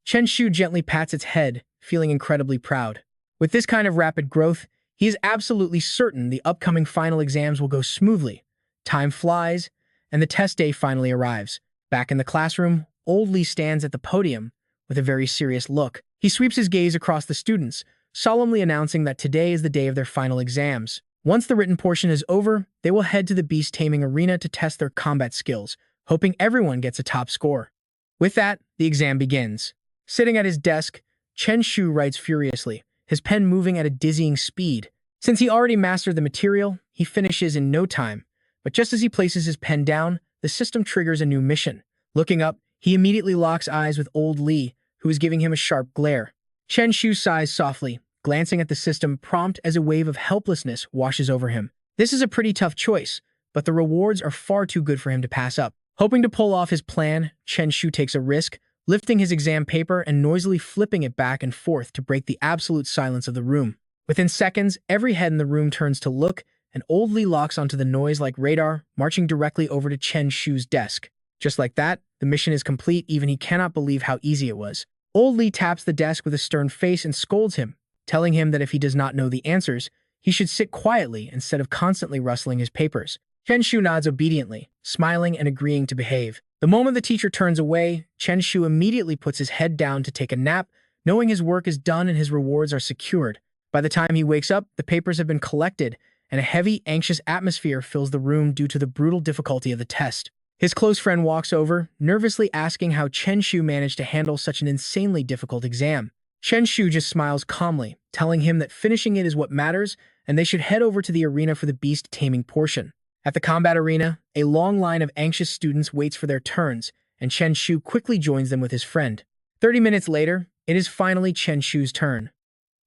Chen Shu gently pats its head, feeling incredibly proud. With this kind of rapid growth, he is absolutely certain the upcoming final exams will go smoothly. Time flies, and the test day finally arrives. Back in the classroom, Old Lee stands at the podium with a very serious look. He sweeps his gaze across the students, solemnly announcing that today is the day of their final exams. Once the written portion is over, they will head to the Beast Taming Arena to test their combat skills, hoping everyone gets a top score. With that, the exam begins. Sitting at his desk, Chen Shu writes furiously, his pen moving at a dizzying speed. Since he already mastered the material, he finishes in no time. But just as he places his pen down, the system triggers a new mission. Looking up, he immediately locks eyes with Old Lee, who is giving him a sharp glare. Chen Shu sighs softly, glancing at the system prompt as a wave of helplessness washes over him. This is a pretty tough choice, but the rewards are far too good for him to pass up. Hoping to pull off his plan, Chen Shu takes a risk, lifting his exam paper and noisily flipping it back and forth to break the absolute silence of the room. Within seconds, every head in the room turns to look, and Old Lee locks onto the noise like radar, marching directly over to Chen Shu's desk. Just like that, the mission is complete, even he cannot believe how easy it was. Old Lee taps the desk with a stern face and scolds him, telling him that if he does not know the answers, he should sit quietly instead of constantly rustling his papers. Chen Shu nods obediently, smiling and agreeing to behave. The moment the teacher turns away, Chen Shu immediately puts his head down to take a nap, knowing his work is done and his rewards are secured. By the time he wakes up, the papers have been collected, and a heavy, anxious atmosphere fills the room due to the brutal difficulty of the test. His close friend walks over, nervously asking how Chen Shu managed to handle such an insanely difficult exam. Chen Shu just smiles calmly, telling him that finishing it is what matters, and they should head over to the arena for the beast taming portion. At the combat arena, a long line of anxious students waits for their turns, and Chen Shu quickly joins them with his friend. 30 minutes later, it is finally Chen Shu's turn.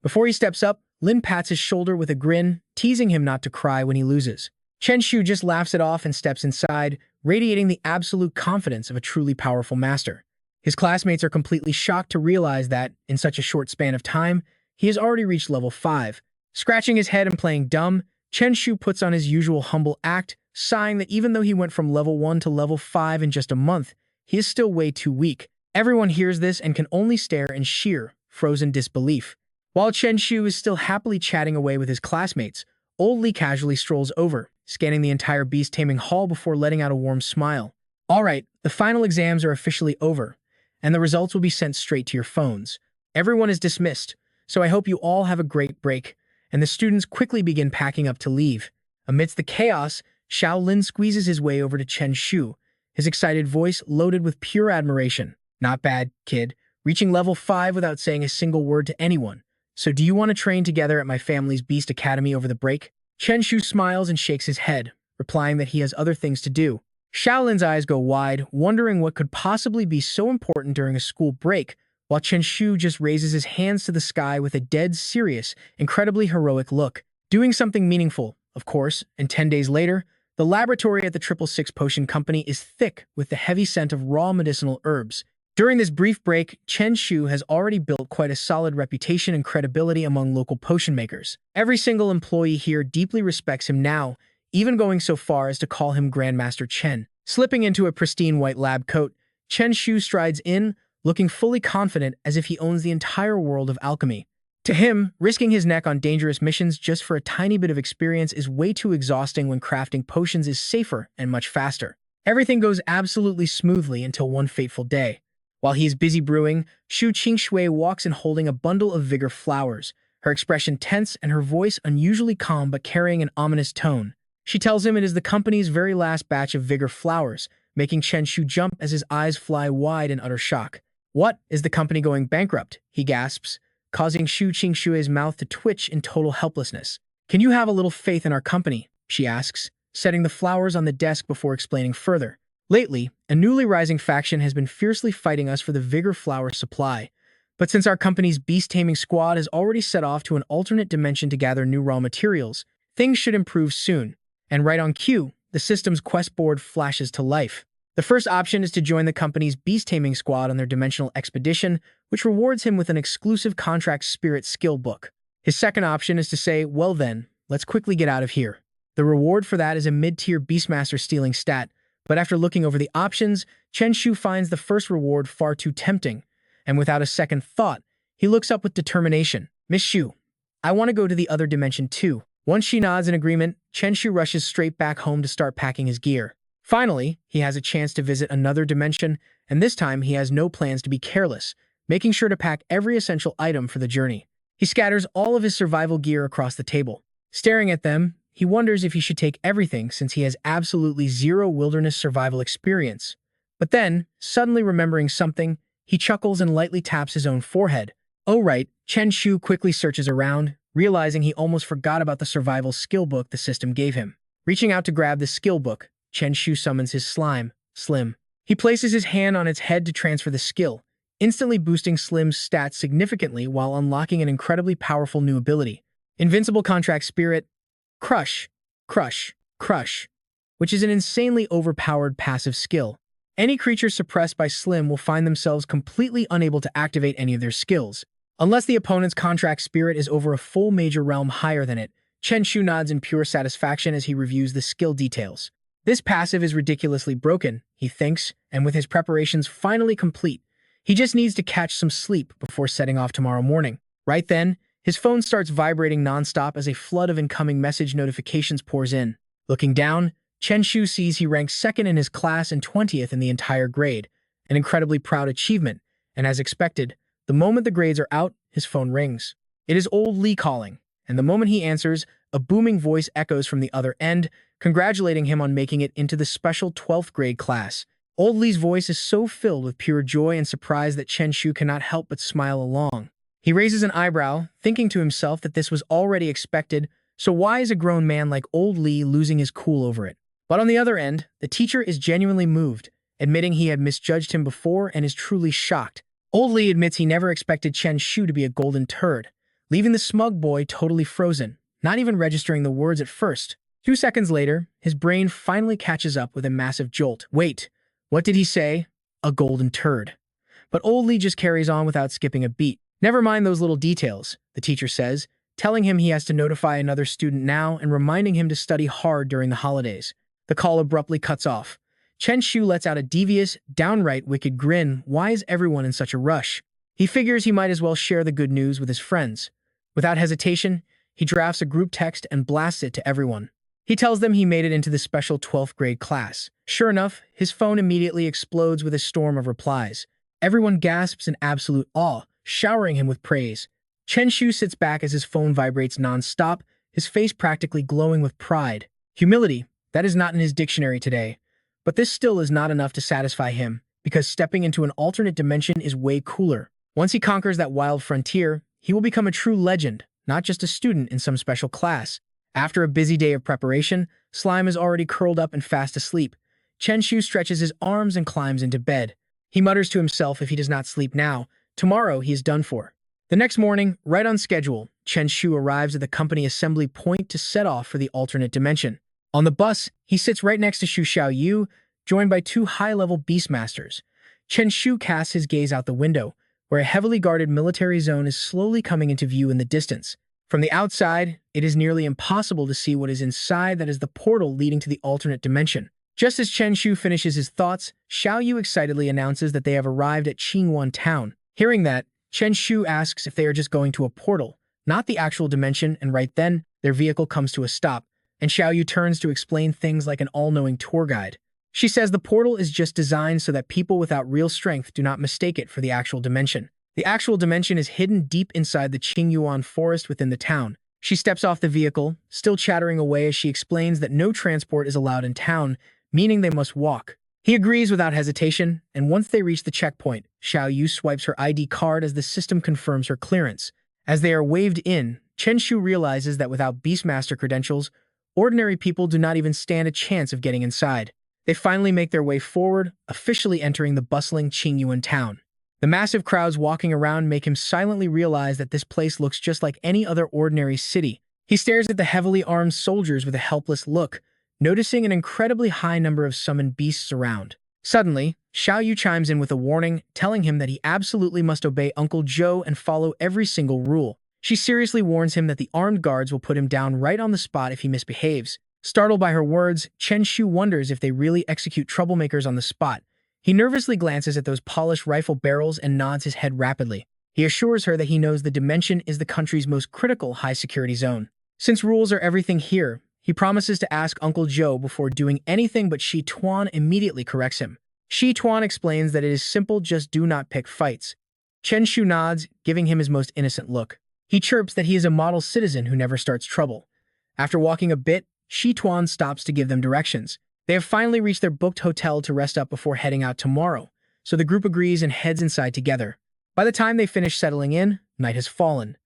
Before he steps up, Lin pats his shoulder with a grin, teasing him not to cry when he loses. Chen Shu just laughs it off and steps inside, radiating the absolute confidence of a truly powerful master. His classmates are completely shocked to realize that, in such a short span of time, he has already reached level 5. Scratching his head and playing dumb, Chen Shu puts on his usual humble act, sighing that even though he went from level 1 to level 5 in just a month, he is still way too weak. Everyone hears this and can only stare in sheer, frozen disbelief. While Chen Shu is still happily chatting away with his classmates, Old Lee casually strolls over, scanning the entire beast taming hall before letting out a warm smile. Alright, the final exams are officially over, and the results will be sent straight to your phones. Everyone is dismissed, so I hope you all have a great break, and the students quickly begin packing up to leave. Amidst the chaos, Xiao Lin squeezes his way over to Chen Shu, his excited voice loaded with pure admiration. Not bad, kid, reaching level 5 without saying a single word to anyone. So do you want to train together at my family's Beast Academy over the break? Chen Shu smiles and shakes his head, replying that he has other things to do. Xiaolin's eyes go wide, wondering what could possibly be so important during a school break, while Chen Shu just raises his hands to the sky with a dead serious, incredibly heroic look. Doing something meaningful, of course, and 10 days later, the laboratory at the 666 Potion Company is thick with the heavy scent of raw medicinal herbs. During this brief break, Chen Shu has already built quite a solid reputation and credibility among local potion makers. Every single employee here deeply respects him now, even going so far as to call him Grandmaster Chen. Slipping into a pristine white lab coat, Chen Shu strides in, looking fully confident as if he owns the entire world of alchemy. To him, risking his neck on dangerous missions just for a tiny bit of experience is way too exhausting when crafting potions is safer and much faster. Everything goes absolutely smoothly until one fateful day. While he is busy brewing, Shu Qingshui walks in holding a bundle of vigor flowers, her expression tense and her voice unusually calm but carrying an ominous tone. She tells him it is the company's very last batch of vigor flowers, making Chen Shu jump as his eyes fly wide in utter shock. What? Is the company going bankrupt? He gasps, causing Shu Qingshui's mouth to twitch in total helplessness. Can you have a little faith in our company? She asks, setting the flowers on the desk before explaining further. Lately, a newly rising faction has been fiercely fighting us for the vigor flower supply, but since our company's beast taming squad has already set off to an alternate dimension to gather new raw materials, things should improve soon. And right on cue, the system's quest board flashes to life. The first option is to join the company's beast taming squad on their dimensional expedition, which rewards him with an exclusive contract spirit skill book. His second option is to say, well then, let's quickly get out of here. The reward for that is a mid-tier Beastmaster stealing stat, But after looking over the options, Chen Shu finds the first reward far too tempting, and without a second thought, he looks up with determination. Miss Shu, I want to go to the other dimension too. Once she nods in agreement, Chen Shu rushes straight back home to start packing his gear. Finally, he has a chance to visit another dimension, and this time he has no plans to be careless, making sure to pack every essential item for the journey. He scatters all of his survival gear across the table. Staring at them, he wonders if he should take everything since he has absolutely zero wilderness survival experience. But then, suddenly remembering something, he chuckles and lightly taps his own forehead. Oh right, Chen Shu quickly searches around, realizing he almost forgot about the survival skill book the system gave him. Reaching out to grab the skill book, Chen Shu summons his slime, Slim. He places his hand on its head to transfer the skill, instantly boosting Slim's stats significantly while unlocking an incredibly powerful new ability. Invincible Contract Spirit, Crush, Crush, Crush, which is an insanely overpowered passive skill. Any creature suppressed by Slim will find themselves completely unable to activate any of their skills. Unless the opponent's contract spirit is over a full major realm higher than it, Chen Shu nods in pure satisfaction as he reviews the skill details. This passive is ridiculously broken, he thinks, and with his preparations finally complete, he just needs to catch some sleep before setting off tomorrow morning. Right then, his phone starts vibrating nonstop as a flood of incoming message notifications pours in. Looking down, Chen Shu sees he ranks second in his class and 20th in the entire grade, an incredibly proud achievement, and as expected, the moment the grades are out, his phone rings. It is old Lee calling, and the moment he answers, a booming voice echoes from the other end, congratulating him on making it into the special 12th grade class. Old Lee's voice is so filled with pure joy and surprise that Chen Shu cannot help but smile along. He raises an eyebrow, thinking to himself that this was already expected, so why is a grown man like old Lee losing his cool over it? But on the other end, the teacher is genuinely moved, admitting he had misjudged him before and is truly shocked. Old Lee admits he never expected Chen Shu to be a golden turd, leaving the smug boy totally frozen, not even registering the words at first. 2 seconds later, his brain finally catches up with a massive jolt. Wait, what did he say? A golden turd. But old Lee just carries on without skipping a beat. Never mind those little details, the teacher says, telling him he has to notify another student now and reminding him to study hard during the holidays. The call abruptly cuts off. Chen Shu lets out a devious, downright wicked grin. Why is everyone in such a rush? He figures he might as well share the good news with his friends. Without hesitation, he drafts a group text and blasts it to everyone. He tells them he made it into the special 12th grade class. Sure enough, his phone immediately explodes with a storm of replies. Everyone gasps in absolute awe, showering him with praise. Chen Shu sits back as his phone vibrates non-stop, his face practically glowing with pride. Humility, that is not in his dictionary today. But this still is not enough to satisfy him, because stepping into an alternate dimension is way cooler. Once he conquers that wild frontier, he will become a true legend, not just a student in some special class. After a busy day of preparation, Slime is already curled up and fast asleep. Chen Shu stretches his arms and climbs into bed. He mutters to himself if he does not sleep now, tomorrow he is done for. The next morning, right on schedule, Chen Shu arrives at the company assembly point to set off for the alternate dimension. On the bus, he sits right next to Shu Xiaoyu, joined by 2 high-level beastmasters. Chen Shu casts his gaze out the window, where a heavily guarded military zone is slowly coming into view in the distance. From the outside, it is nearly impossible to see what is inside. That is the portal leading to the alternate dimension. Just as Chen Shu finishes his thoughts, Xiaoyu excitedly announces that they have arrived at Qingwan Town. Hearing that, Chen Shu asks if they are just going to a portal, not the actual dimension, and right then, their vehicle comes to a stop, and Xiaoyu turns to explain things like an all-knowing tour guide. She says the portal is just designed so that people without real strength do not mistake it for the actual dimension. The actual dimension is hidden deep inside the Qingyuan forest within the town. She steps off the vehicle, still chattering away as she explains that no transport is allowed in town, meaning they must walk. He agrees without hesitation, and once they reach the checkpoint, Xiaoyu swipes her ID card as the system confirms her clearance. As they are waved in, Chen Shu realizes that without Beastmaster credentials, ordinary people do not even stand a chance of getting inside. They finally make their way forward, officially entering the bustling Qingyuan town. The massive crowds walking around make him silently realize that this place looks just like any other ordinary city. He stares at the heavily armed soldiers with a helpless look, noticing an incredibly high number of summoned beasts around. Suddenly, Xiaoyu chimes in with a warning, telling him that he absolutely must obey Uncle Joe and follow every single rule. She seriously warns him that the armed guards will put him down right on the spot if he misbehaves. Startled by her words, Chen Shu wonders if they really execute troublemakers on the spot. He nervously glances at those polished rifle barrels and nods his head rapidly. He assures her that he knows the dimension is the country's most critical high-security zone. Since rules are everything here, he promises to ask Uncle Joe before doing anything, but Shi Tuan immediately corrects him. Shi Tuan explains that it is simple, just do not pick fights. Chen Shu nods, giving him his most innocent look. He chirps that he is a model citizen who never starts trouble. After walking a bit, Shi Tuan stops to give them directions. They have finally reached their booked hotel to rest up before heading out tomorrow, so the group agrees and heads inside together. By the time they finish settling in, night has fallen.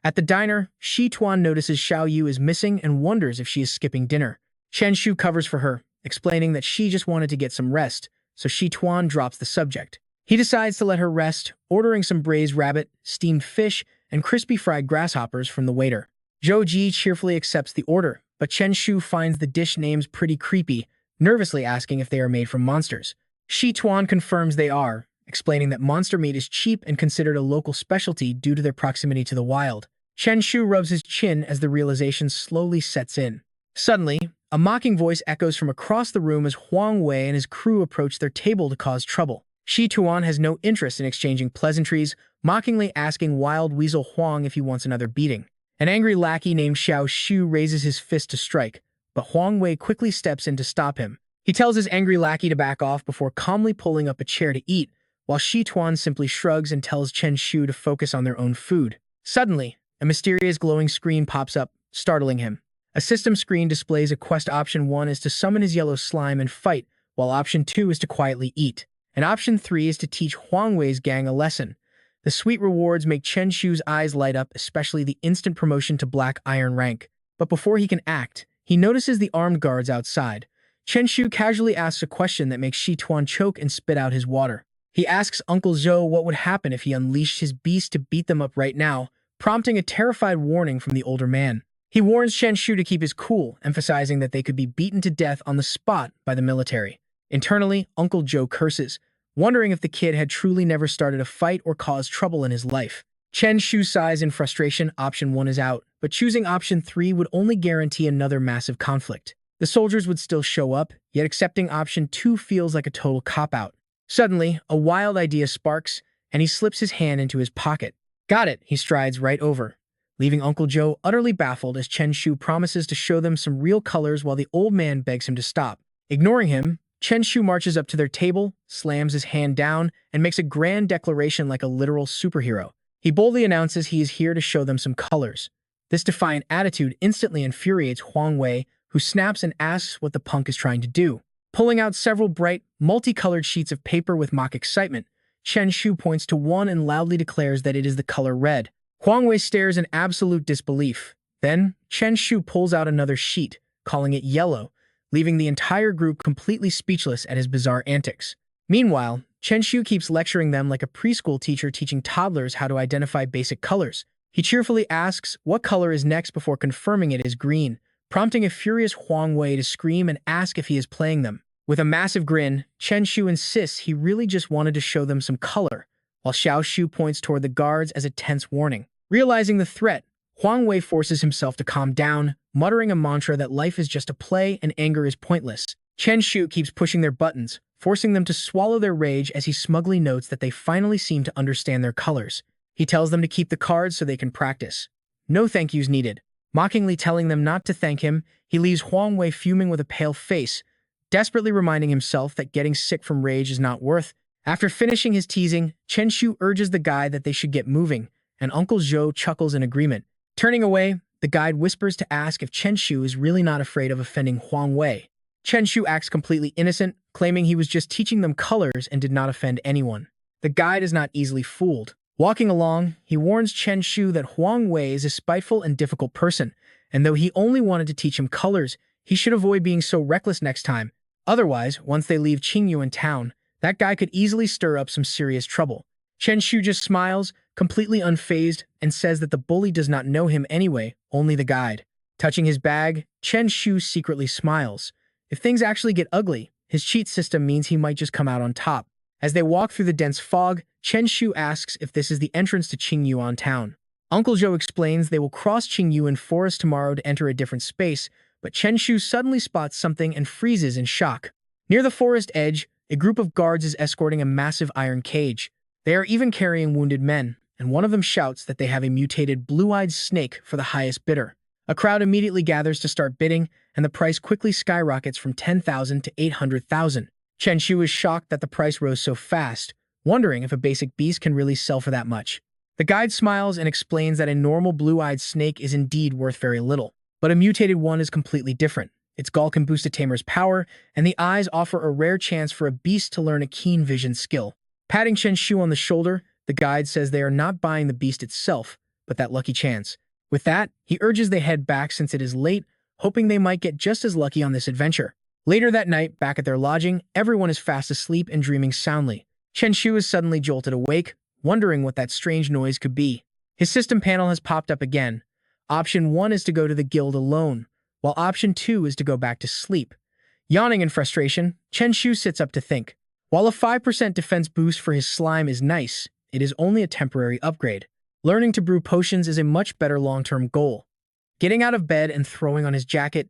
At the diner, Shi Tuan notices Xiao Yu is missing and wonders if she is skipping dinner. Chen Shu covers for her, explaining that she just wanted to get some rest, so Shi Tuan drops the subject. He decides to let her rest, ordering some braised rabbit, steamed fish, and crispy fried grasshoppers from the waiter. Zhou Ji cheerfully accepts the order, but Chen Shu finds the dish names pretty creepy, nervously asking if they are made from monsters. Shi Tuan confirms they are, explaining that monster meat is cheap and considered a local specialty due to their proximity to the wild. Chen Shu rubs his chin as the realization slowly sets in. Suddenly, a mocking voice echoes from across the room as Huang Wei and his crew approach their table to cause trouble. Shi Tuan has no interest in exchanging pleasantries, mockingly asking Wild Weasel Huang if he wants another beating. An angry lackey named Xiao Shu raises his fist to strike, but Huang Wei quickly steps in to stop him. He tells his angry lackey to back off before calmly pulling up a chair to eat, while Shi Tuan simply shrugs and tells Chen Shu to focus on their own food. Suddenly, a mysterious glowing screen pops up, startling him. A system screen displays a quest. Option 1 is to summon his yellow slime and fight, while Option 2 is to quietly eat. And Option 3 is to teach Huang Wei's gang a lesson. The sweet rewards make Chen Shu's eyes light up, especially the instant promotion to Black Iron rank. But before he can act, he notices the armed guards outside. Chen Shu casually asks a question that makes Shi Tuan choke and spit out his water. He asks Uncle Zhou what would happen if he unleashed his beast to beat them up right now, prompting a terrified warning from the older man. He warns Chen Shu to keep his cool, emphasizing that they could be beaten to death on the spot by the military. Internally, Uncle Zhou curses, wondering if the kid had truly never started a fight or caused trouble in his life. Chen Shu sighs in frustration. Option 1 is out, but choosing Option 3 would only guarantee another massive conflict. The soldiers would still show up, yet accepting Option 2 feels like a total cop-out. Suddenly, a wild idea sparks, and he slips his hand into his pocket. Got it, he strides right over, leaving Uncle Joe utterly baffled as Chen Shu promises to show them some real colors while the old man begs him to stop. Ignoring him, Chen Shu marches up to their table, slams his hand down, and makes a grand declaration like a literal superhero. He boldly announces he is here to show them some colors. This defiant attitude instantly infuriates Huang Wei, who snaps and asks what the punk is trying to do. Pulling out several bright, multicolored sheets of paper with mock excitement, Chen Shu points to one and loudly declares that it is the color red. Huang Wei stares in absolute disbelief. Then, Chen Shu pulls out another sheet, calling it yellow, leaving the entire group completely speechless at his bizarre antics. Meanwhile, Chen Shu keeps lecturing them like a preschool teacher teaching toddlers how to identify basic colors. He cheerfully asks what color is next before confirming it is green, prompting a furious Huang Wei to scream and ask if he is playing them. With a massive grin, Chen Shu insists he really just wanted to show them some color, while Xiao Shu points toward the guards as a tense warning. Realizing the threat, Huang Wei forces himself to calm down, muttering a mantra that life is just a play and anger is pointless. Chen Shu keeps pushing their buttons, forcing them to swallow their rage as he smugly notes that they finally seem to understand their colors. He tells them to keep the cards so they can practice. No thank yous needed. Mockingly telling them not to thank him, he leaves Huang Wei fuming with a pale face, desperately reminding himself that getting sick from rage is not worth. After finishing his teasing, Chen Shu urges the guide that they should get moving, and Uncle Zhou chuckles in agreement. Turning away, the guide whispers to ask if Chen Shu is really not afraid of offending Huang Wei. Chen Shu acts completely innocent, claiming he was just teaching them colors and did not offend anyone. The guide is not easily fooled. Walking along, he warns Chen Shu that Huang Wei is a spiteful and difficult person, and though he only wanted to teach him colors, he should avoid being so reckless next time. Otherwise, once they leave Qingyu in town, that guy could easily stir up some serious trouble. Chen Shu just smiles, completely unfazed, and says that the bully does not know him anyway, only the guide. Touching his bag, Chen Shu secretly smiles. If things actually get ugly, his cheat system means he might just come out on top. As they walk through the dense fog, Chen Shu asks if this is the entrance to Qingyu on town. Uncle Zhou explains they will cross Qingyu in forest tomorrow to enter a different space, but Chen Shu suddenly spots something and freezes in shock. Near the forest edge, a group of guards is escorting a massive iron cage. They are even carrying wounded men, and one of them shouts that they have a mutated blue-eyed snake for the highest bidder. A crowd immediately gathers to start bidding, and the price quickly skyrockets from 10,000 to 800,000. Chen Shu is shocked that the price rose so fast, wondering if a basic beast can really sell for that much. The guide smiles and explains that a normal blue-eyed snake is indeed worth very little, but a mutated one is completely different. Its gall can boost a tamer's power, and the eyes offer a rare chance for a beast to learn a keen vision skill. Patting Chen Shu on the shoulder, the guide says they are not buying the beast itself, but that lucky chance. With that, he urges they head back since it is late, hoping they might get just as lucky on this adventure. Later that night, back at their lodging, everyone is fast asleep and dreaming soundly. Chen Shu is suddenly jolted awake, wondering what that strange noise could be. His system panel has popped up again. Option 1 is to go to the guild alone, while option 2 is to go back to sleep. Yawning in frustration, Chen Shu sits up to think. While a 5% defense boost for his slime is nice, it is only a temporary upgrade. Learning to brew potions is a much better long-term goal. Getting out of bed and throwing on his jacket,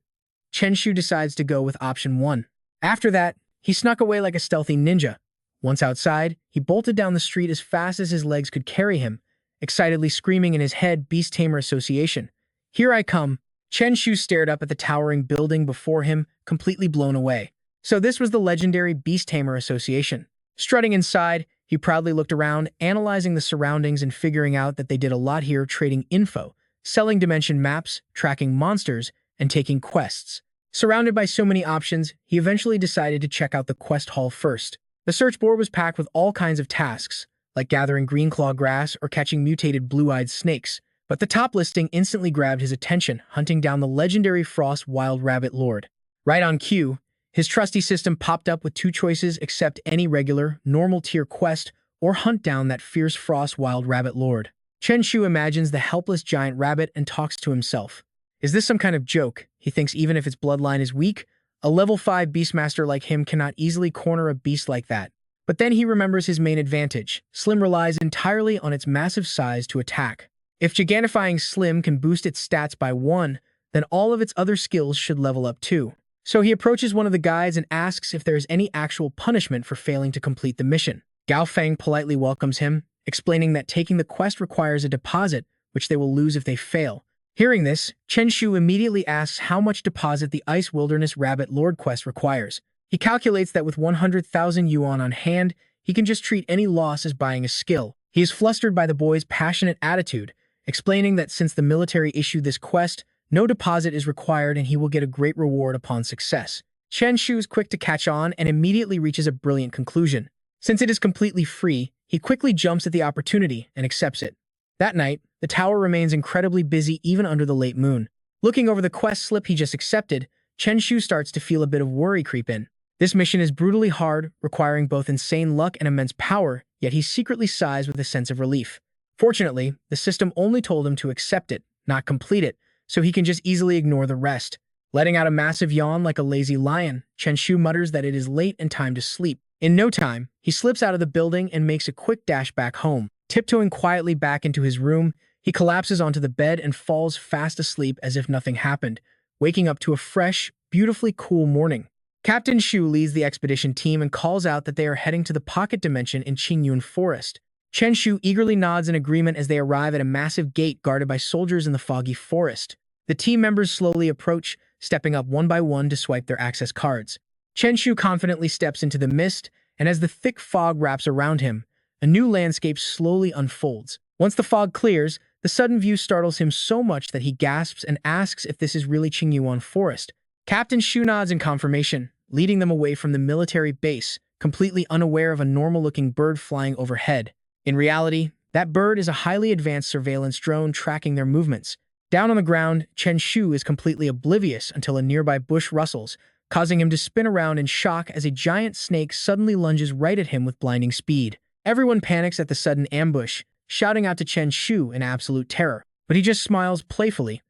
Chen Shu decides to go with option 1. After that, he snuck away like a stealthy ninja. Once outside, he bolted down the street as fast as his legs could carry him, excitedly screaming in his head, Beast Tamer Association. Here I come. Chen Shu stared up at the towering building before him, completely blown away. So this was the legendary Beast Tamer Association. Strutting inside, he proudly looked around, analyzing the surroundings and figuring out that they did a lot here, trading info, selling dimension maps, tracking monsters, and taking quests. Surrounded by so many options, he eventually decided to check out the quest hall first. The search board was packed with all kinds of tasks, like gathering green claw grass or catching mutated blue-eyed snakes, but the top listing instantly grabbed his attention, hunting down the legendary Frost Wild Rabbit Lord. Right on cue, his trusty system popped up with 2 choices: accept any regular, normal tier quest, or hunt down that fierce Frost Wild Rabbit Lord. Chen Shu imagines the helpless giant rabbit and talks to himself. Is this some kind of joke? He thinks even if its bloodline is weak, a level 5 beastmaster like him cannot easily corner a beast like that. But then he remembers his main advantage. Slim relies entirely on its massive size to attack. If gigantifying Slim can boost its stats by 1, then all of its other skills should level up too. So he approaches one of the guides and asks if there is any actual punishment for failing to complete the mission. Gao Feng politely welcomes him, explaining that taking the quest requires a deposit, which they will lose if they fail. Hearing this, Chen Shu immediately asks how much deposit the Ice Wilderness Rabbit Lord quest requires. He calculates that with 100,000 yuan on hand, he can just treat any loss as buying a skill. He is flustered by the boy's passionate attitude, explaining that since the military issued this quest, no deposit is required and he will get a great reward upon success. Chen Shu is quick to catch on and immediately reaches a brilliant conclusion. Since it is completely free, he quickly jumps at the opportunity and accepts it. That night, the tower remains incredibly busy even under the late moon. Looking over the quest slip he just accepted, Chen Shu starts to feel a bit of worry creep in. This mission is brutally hard, requiring both insane luck and immense power, yet he secretly sighs with a sense of relief. Fortunately, the system only told him to accept it, not complete it, so he can just easily ignore the rest. Letting out a massive yawn like a lazy lion, Chen Shu mutters that it is late and time to sleep. In no time, he slips out of the building and makes a quick dash back home. Tiptoeing quietly back into his room, he collapses onto the bed and falls fast asleep as if nothing happened, waking up to a fresh, beautifully cool morning. Captain Shu leads the expedition team and calls out that they are heading to the pocket dimension in Qingyun Forest. Chen Shu eagerly nods in agreement as they arrive at a massive gate guarded by soldiers in the foggy forest. The team members slowly approach, stepping up one by one to swipe their access cards. Chen Shu confidently steps into the mist, and as the thick fog wraps around him, a new landscape slowly unfolds. Once the fog clears, the sudden view startles him so much that he gasps and asks if this is really Qingyuan Forest. Captain Shu nods in confirmation, leading them away from the military base, completely unaware of a normal-looking bird flying overhead. In reality, that bird is a highly advanced surveillance drone tracking their movements. Down on the ground, Chen Shu is completely oblivious until a nearby bush rustles, causing him to spin around in shock as a giant snake suddenly lunges right at him with blinding speed. Everyone panics at the sudden ambush, shouting out to Chen Shu in absolute terror, but he just smiles playfully,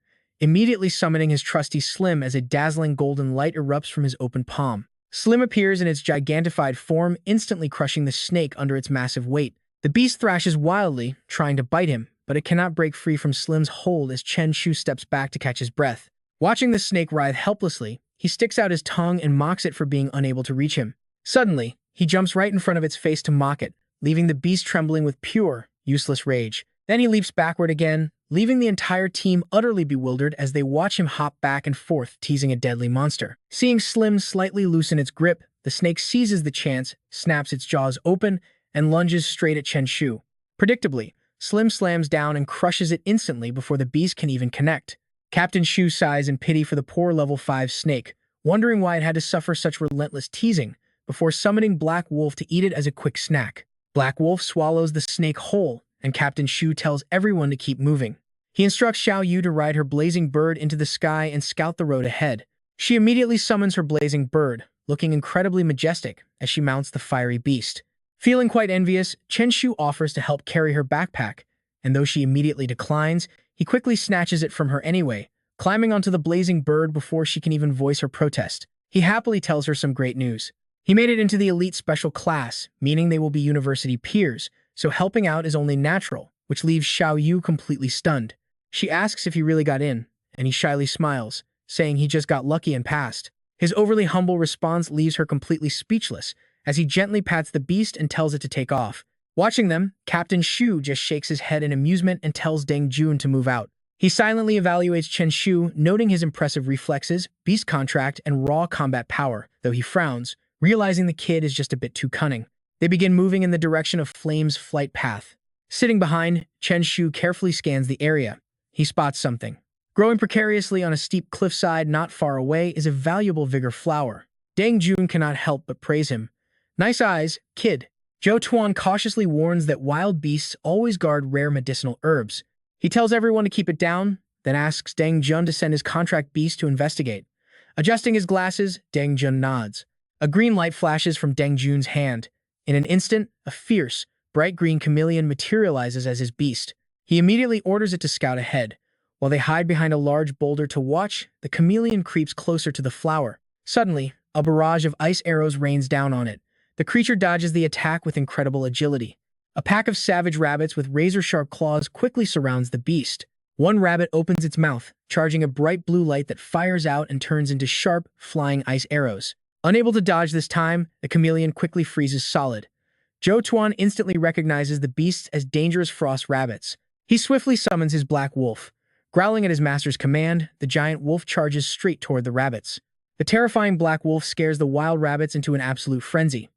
immediately summoning his trusty Slim as a dazzling golden light erupts from his open palm. Slim appears in its gigantified form, instantly crushing the snake under its massive weight. The beast thrashes wildly, trying to bite him, but it cannot break free from Slim's hold as Chen Shu steps back to catch his breath. Watching the snake writhe helplessly, he sticks out his tongue and mocks it for being unable to reach him. Suddenly, he jumps right in front of its face to mock it, leaving the beast trembling with pure, useless rage. Then he leaps backward again, leaving the entire team utterly bewildered as they watch him hop back and forth, teasing a deadly monster. Seeing Slim slightly loosen its grip, the snake seizes the chance, snaps its jaws open, and lunges straight at Chen Shu. Predictably, Slim slams down and crushes it instantly before the beast can even connect. Captain Shu sighs in pity for the poor level 5 snake, wondering why it had to suffer such relentless teasing, before summoning Black Wolf to eat it as a quick snack. Black Wolf swallows the snake whole, and Captain Shu tells everyone to keep moving. He instructs Xiao Yu to ride her blazing bird into the sky and scout the road ahead. She immediately summons her blazing bird, looking incredibly majestic as she mounts the fiery beast. Feeling quite envious, Chen Shu offers to help carry her backpack, and though she immediately declines, he quickly snatches it from her anyway, climbing onto the blazing bird before she can even voice her protest. He happily tells her some great news. He made it into the elite special class, meaning they will be university peers, so helping out is only natural, which leaves Xiao Yu completely stunned. She asks if he really got in, and he shyly smiles, saying he just got lucky and passed. His overly humble response leaves her completely speechless, as he gently pats the beast and tells it to take off. Watching them, Captain Shu just shakes his head in amusement and tells Deng Jun to move out. He silently evaluates Chen Shu, noting his impressive reflexes, beast contract, and raw combat power, though he frowns, realizing the kid is just a bit too cunning. They begin moving in the direction of Flame's flight path. Sitting behind, Chen Shu carefully scans the area. He spots something. Growing precariously on a steep cliffside not far away is a valuable vigor flower. Deng Jun cannot help but praise him. Nice eyes, kid. Zhou Tuan cautiously warns that wild beasts always guard rare medicinal herbs. He tells everyone to keep it down, then asks Deng Jun to send his contract beast to investigate. Adjusting his glasses, Deng Jun nods. A green light flashes from Deng Jun's hand. In an instant, a fierce, bright green chameleon materializes as his beast. He immediately orders it to scout ahead. While they hide behind a large boulder to watch, the chameleon creeps closer to the flower. Suddenly, a barrage of ice arrows rains down on it. The creature dodges the attack with incredible agility. A pack of savage rabbits with razor-sharp claws quickly surrounds the beast. One rabbit opens its mouth, charging a bright blue light that fires out and turns into sharp, flying ice arrows. Unable to dodge this time, the chameleon quickly freezes solid. Zhou Tuan instantly recognizes the beasts as dangerous frost rabbits. He swiftly summons his black wolf. Growling at his master's command, the giant wolf charges straight toward the rabbits. The terrifying black wolf scares the wild rabbits into an absolute frenzy.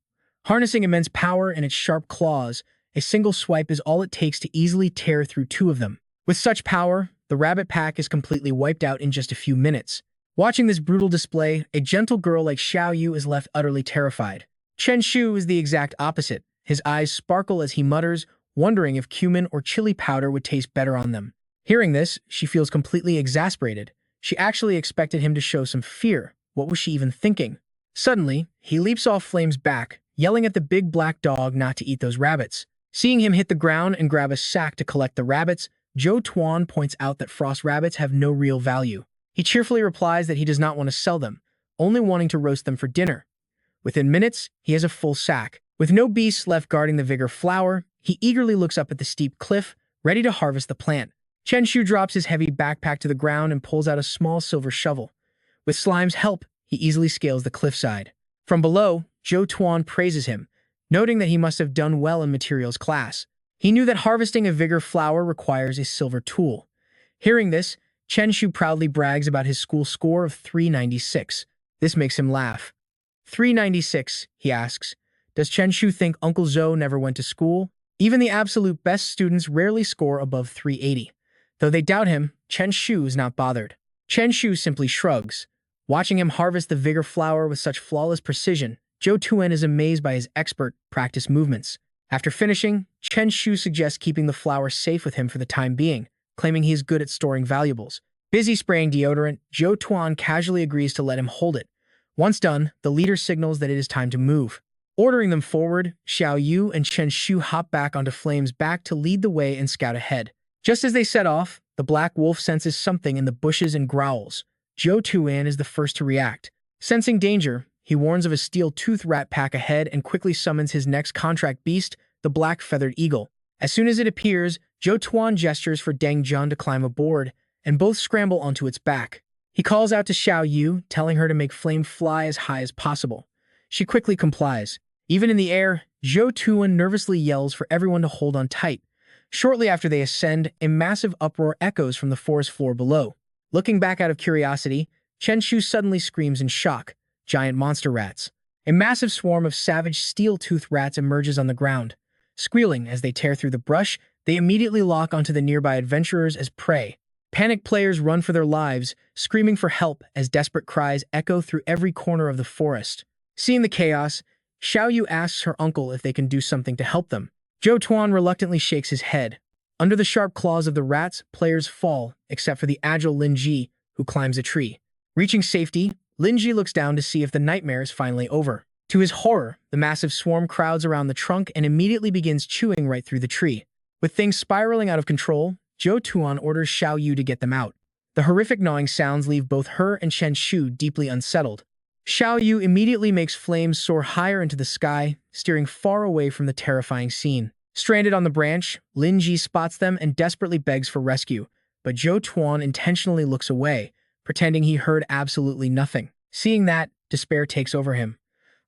Harnessing immense power in its sharp claws, a single swipe is all it takes to easily tear through two of them. With such power, the rabbit pack is completely wiped out in just a few minutes. Watching this brutal display, a gentle girl like Xiao Yu is left utterly terrified. Chen Shu is the exact opposite. His eyes sparkle as he mutters, wondering if cumin or chili powder would taste better on them. Hearing this, she feels completely exasperated. She actually expected him to show some fear. What was she even thinking? Suddenly, he leaps off Flame's back, yelling at the big black dog not to eat those rabbits. Seeing him hit the ground and grab a sack to collect the rabbits, Zhou Tuan points out that frost rabbits have no real value. He cheerfully replies that he does not want to sell them, only wanting to roast them for dinner. Within minutes, he has a full sack. With no beasts left guarding the vigor flower, he eagerly looks up at the steep cliff, ready to harvest the plant. Chen Shu drops his heavy backpack to the ground and pulls out a small silver shovel. With Slime's help, he easily scales the cliffside. From below, Zhou Tuan praises him, noting that he must have done well in materials class. He knew that harvesting a vigor flower requires a silver tool. Hearing this, Chen Shu proudly brags about his school score of 396. This makes him laugh. 396, he asks. Does Chen Shu think Uncle Zhou never went to school? Even the absolute best students rarely score above 380. Though they doubt him, Chen Shu is not bothered. Chen Shu simply shrugs. Watching him harvest the vigor flower with such flawless precision, Zhou Tuan is amazed by his expert practice movements. After finishing, Chen Shu suggests keeping the flower safe with him for the time being, claiming he is good at storing valuables. Busy spraying deodorant, Zhou Tuan casually agrees to let him hold it. Once done, the leader signals that it is time to move. Ordering them forward, Xiao Yu and Chen Shu hop back onto Flame's back to lead the way and scout ahead. Just as they set off, the black wolf senses something in the bushes and growls. Zhou Tuan is the first to react. Sensing danger, he warns of a steel-toothed rat pack ahead and quickly summons his next contract beast, the black feathered eagle. As soon as it appears, Zhou Tuan gestures for Deng Jun to climb aboard, and both scramble onto its back. He calls out to Xiao Yu, telling her to make flame fly as high as possible. She quickly complies. Even in the air, Zhou Tuan nervously yells for everyone to hold on tight. Shortly after they ascend, a massive uproar echoes from the forest floor below. Looking back out of curiosity, Chen Shu suddenly screams in shock. Giant monster rats. A massive swarm of savage steel-toothed rats emerges on the ground. Squealing as they tear through the brush, they immediately lock onto the nearby adventurers as prey. Panicked players run for their lives, screaming for help as desperate cries echo through every corner of the forest. Seeing the chaos, Xiao Yu asks her uncle if they can do something to help them. Zhou Tuan reluctantly shakes his head. Under the sharp claws of the rats, players fall, except for the agile Lin Ji, who climbs a tree. Reaching safety, Lin Ji looks down to see if the nightmare is finally over. To his horror, the massive swarm crowds around the trunk and immediately begins chewing right through the tree. With things spiraling out of control, Zhou Tuan orders Xiao Yu to get them out. The horrific gnawing sounds leave both her and Chen Shu deeply unsettled. Xiao Yu immediately makes flames soar higher into the sky, steering far away from the terrifying scene. Stranded on the branch, Lin Ji spots them and desperately begs for rescue, but Zhou Tuan intentionally looks away, pretending he heard absolutely nothing. Seeing that, despair takes over him.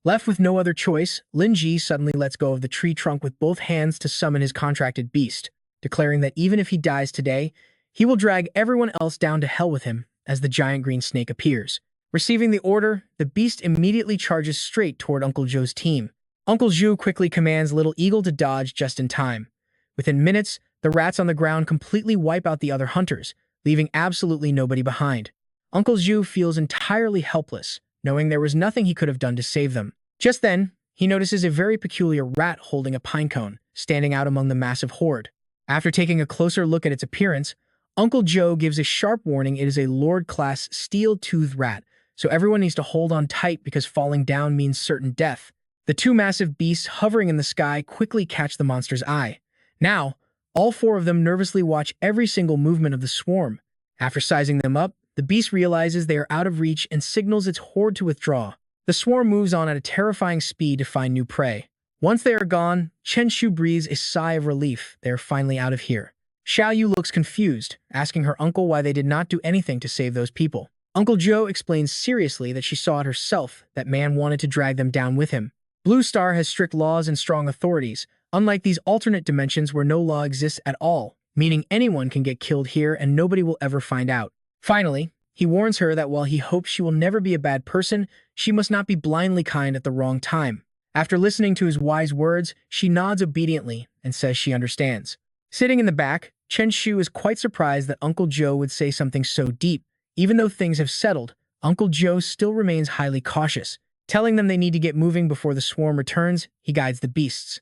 Left with no other choice, Lin Ji suddenly lets go of the tree trunk with both hands to summon his contracted beast, declaring that even if he dies today, he will drag everyone else down to hell with him as the giant green snake appears. Receiving the order, the beast immediately charges straight toward Uncle Zhou's team. Uncle Zhou quickly commands Little Eagle to dodge just in time. Within minutes, the rats on the ground completely wipe out the other hunters, leaving absolutely nobody behind. Uncle Zhou feels entirely helpless, knowing there was nothing he could have done to save them. Just then, he notices a very peculiar rat holding a pine cone, standing out among the massive horde. After taking a closer look at its appearance, Uncle Zhou gives a sharp warning it is a Lord-class steel-toothed rat, so everyone needs to hold on tight because falling down means certain death. The two massive beasts hovering in the sky quickly catch the monster's eye. Now, all four of them nervously watch every single movement of the swarm. After sizing them up, the beast realizes they are out of reach and signals its horde to withdraw. The swarm moves on at a terrifying speed to find new prey. Once they are gone, Chen Shu breathes a sigh of relief. They are finally out of here. Xiao Yu looks confused, asking her uncle why they did not do anything to save those people. Uncle Zhou explains seriously that she saw it herself, that man wanted to drag them down with him. Blue Star has strict laws and strong authorities, unlike these alternate dimensions where no law exists at all, meaning anyone can get killed here and nobody will ever find out. Finally, he warns her that while he hopes she will never be a bad person, she must not be blindly kind at the wrong time. After listening to his wise words, she nods obediently and says she understands. Sitting in the back, Chen Shu is quite surprised that Uncle Zhou would say something so deep. Even though things have settled, Uncle Zhou still remains highly cautious. Telling them they need to get moving before the swarm returns, he guides the beasts.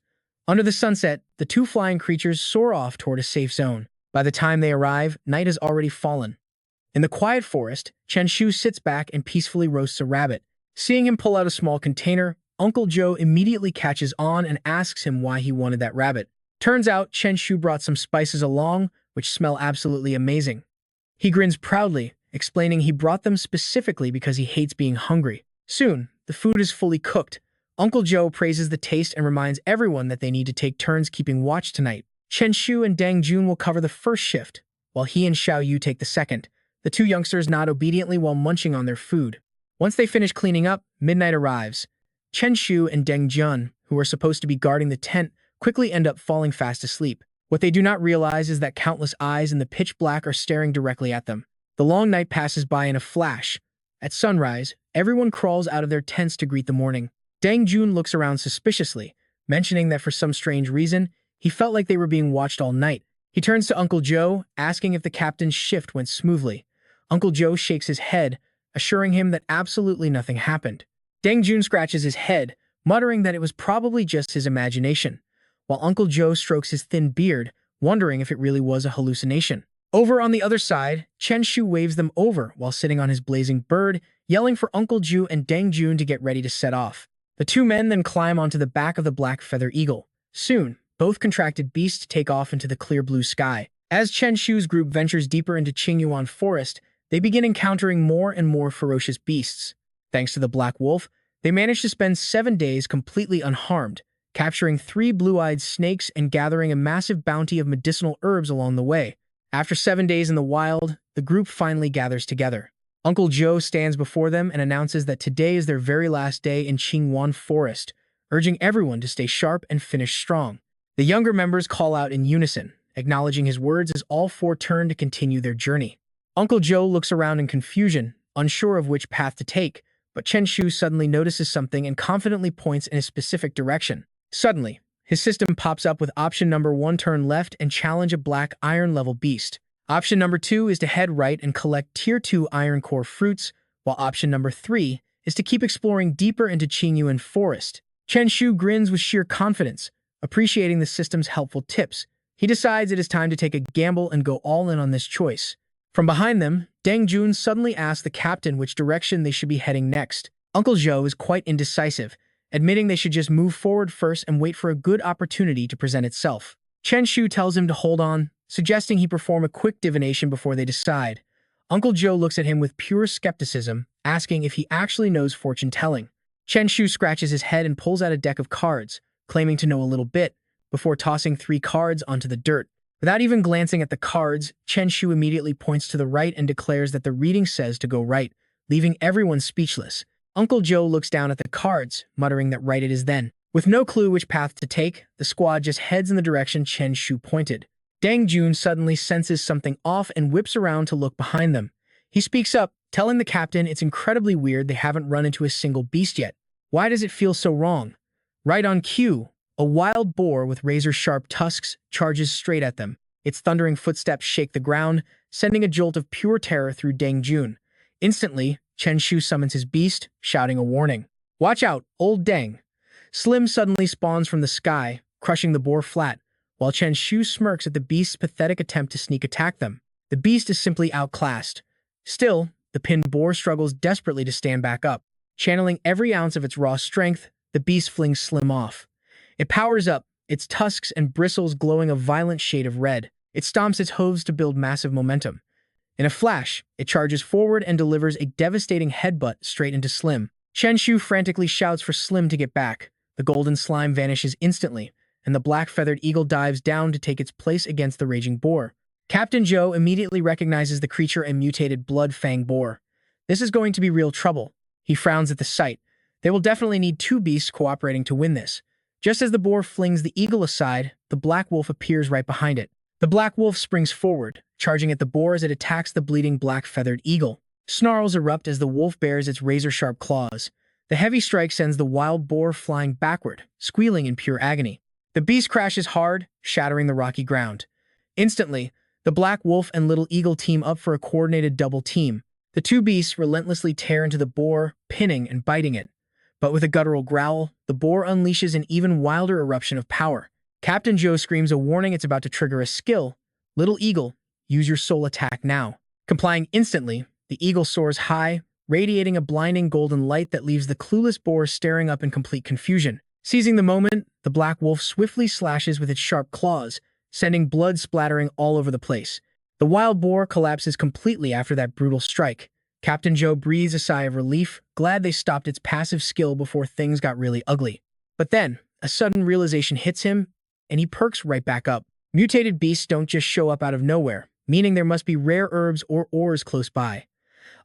Under the sunset, the two flying creatures soar off toward a safe zone. By the time they arrive, night has already fallen. In the quiet forest, Chen Shu sits back and peacefully roasts a rabbit. Seeing him pull out a small container, Uncle Zhou immediately catches on and asks him why he wanted that rabbit. Turns out Chen Shu brought some spices along, which smell absolutely amazing. He grins proudly, explaining he brought them specifically because he hates being hungry. Soon, the food is fully cooked. Uncle Zhou praises the taste and reminds everyone that they need to take turns keeping watch tonight. Chen Shu and Deng Jun will cover the first shift, while he and Xiao Yu take the second. The two youngsters nod obediently while munching on their food. Once they finish cleaning up, midnight arrives. Chen Shu and Deng Jun, who are supposed to be guarding the tent, quickly end up falling fast asleep. What they do not realize is that countless eyes in the pitch black are staring directly at them. The long night passes by in a flash. At sunrise, everyone crawls out of their tents to greet the morning. Deng Jun looks around suspiciously, mentioning that for some strange reason, he felt like they were being watched all night. He turns to Uncle Zhou, asking if the captain's shift went smoothly. Uncle Zhou shakes his head, assuring him that absolutely nothing happened. Deng Jun scratches his head, muttering that it was probably just his imagination, while Uncle Zhou strokes his thin beard, wondering if it really was a hallucination. Over on the other side, Chen Shu waves them over while sitting on his blazing bird, yelling for Uncle Zhou and Deng Jun to get ready to set off. The two men then climb onto the back of the black feather eagle. Soon, both contracted beasts take off into the clear blue sky. As Chen Shu's group ventures deeper into Qingyuan Forest, they begin encountering more and more ferocious beasts. Thanks to the Black Wolf, they manage to spend 7 days completely unharmed, capturing 3 blue-eyed snakes and gathering a massive bounty of medicinal herbs along the way. After 7 days in the wild, the group finally gathers together. Uncle Joe stands before them and announces that today is their very last day in Qingwan Forest, urging everyone to stay sharp and finish strong. The younger members call out in unison, acknowledging his words as all four turn to continue their journey. Uncle Joe looks around in confusion, unsure of which path to take, but Chen Shu suddenly notices something and confidently points in a specific direction. Suddenly, his system pops up with option number 1, turn left and challenge a black iron-level beast. Option number 2 is to head right and collect Tier 2 iron core fruits, while option number 3 is to keep exploring deeper into Qingyuan Forest. Chen Shu grins with sheer confidence, appreciating the system's helpful tips. He decides it is time to take a gamble and go all in on this choice. From behind them, Deng Jun suddenly asks the captain which direction they should be heading next. Uncle Joe is quite indecisive, admitting they should just move forward first and wait for a good opportunity to present itself. Chen Shu tells him to hold on, suggesting he perform a quick divination before they decide. Uncle Joe looks at him with pure skepticism, asking if he actually knows fortune-telling. Chen Shu scratches his head and pulls out a deck of cards, claiming to know a little bit, before tossing 3 cards onto the dirt. Without even glancing at the cards, Chen Shu immediately points to the right and declares that the reading says to go right, leaving everyone speechless. Uncle Joe looks down at the cards, muttering that right it is then. With no clue which path to take, the squad just heads in the direction Chen Shu pointed. Deng Jun suddenly senses something off and whips around to look behind them. He speaks up, telling the captain it's incredibly weird they haven't run into a single beast yet. Why does it feel so wrong? Right on cue, a wild boar with razor-sharp tusks charges straight at them. Its thundering footsteps shake the ground, sending a jolt of pure terror through Deng Jun. Instantly, Chen Shu summons his beast, shouting a warning. "Watch out, old Deng!" Slim suddenly spawns from the sky, crushing the boar flat, while Chen Shu smirks at the beast's pathetic attempt to sneak attack them. The beast is simply outclassed. Still, the pinned boar struggles desperately to stand back up. Channeling every ounce of its raw strength, the beast flings Slim off. It powers up, its tusks and bristles glowing a violent shade of red. It stomps its hooves to build massive momentum. In a flash, it charges forward and delivers a devastating headbutt straight into Slim. Chen Shu frantically shouts for Slim to get back. The golden slime vanishes instantly, and the black-feathered eagle dives down to take its place against the raging boar. Captain Joe immediately recognizes the creature a mutated blood-fang boar. This is going to be real trouble. He frowns at the sight. They will definitely need 2 beasts cooperating to win this. Just as the boar flings the eagle aside, the black wolf appears right behind it. The black wolf springs forward, charging at the boar as it attacks the bleeding black-feathered eagle. Snarls erupt as the wolf bares its razor-sharp claws. The heavy strike sends the wild boar flying backward, squealing in pure agony. The beast crashes hard, shattering the rocky ground. Instantly, the black wolf and little eagle team up for a coordinated double team. The 2 beasts relentlessly tear into the boar, pinning and biting it. But with a guttural growl, the boar unleashes an even wilder eruption of power. Captain Joe screams a warning it's about to trigger a skill. Little eagle, use your soul attack now. Complying instantly, the eagle soars high, radiating a blinding golden light that leaves the clueless boar staring up in complete confusion. Seizing the moment, the black wolf swiftly slashes with its sharp claws, sending blood splattering all over the place. The wild boar collapses completely after that brutal strike. Captain Joe breathes a sigh of relief, glad they stopped its passive skill before things got really ugly. But then, a sudden realization hits him, and he perks right back up. Mutated beasts don't just show up out of nowhere, meaning there must be rare herbs or ores close by.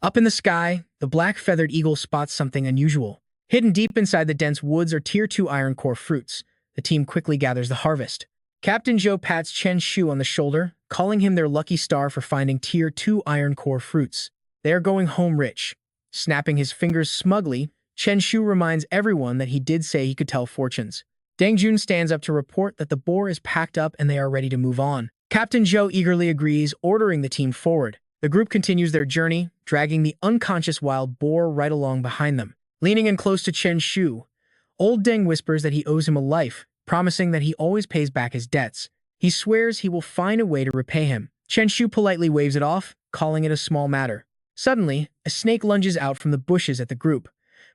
Up in the sky, the black-feathered eagle spots something unusual. Hidden deep inside the dense woods are Tier 2 iron core fruits. The team quickly gathers the harvest. Captain Joe pats Chen Shu on the shoulder, calling him their lucky star for finding Tier 2 iron core fruits. They are going home rich. Snapping his fingers smugly, Chen Shu reminds everyone that he did say he could tell fortunes. Deng Jun stands up to report that the boar is packed up and they are ready to move on. Captain Joe eagerly agrees, ordering the team forward. The group continues their journey, dragging the unconscious wild boar right along behind them. Leaning in close to Chen Shu, old Deng whispers that he owes him a life, promising that he always pays back his debts. He swears he will find a way to repay him. Chen Shu politely waves it off, calling it a small matter. Suddenly, a snake lunges out from the bushes at the group.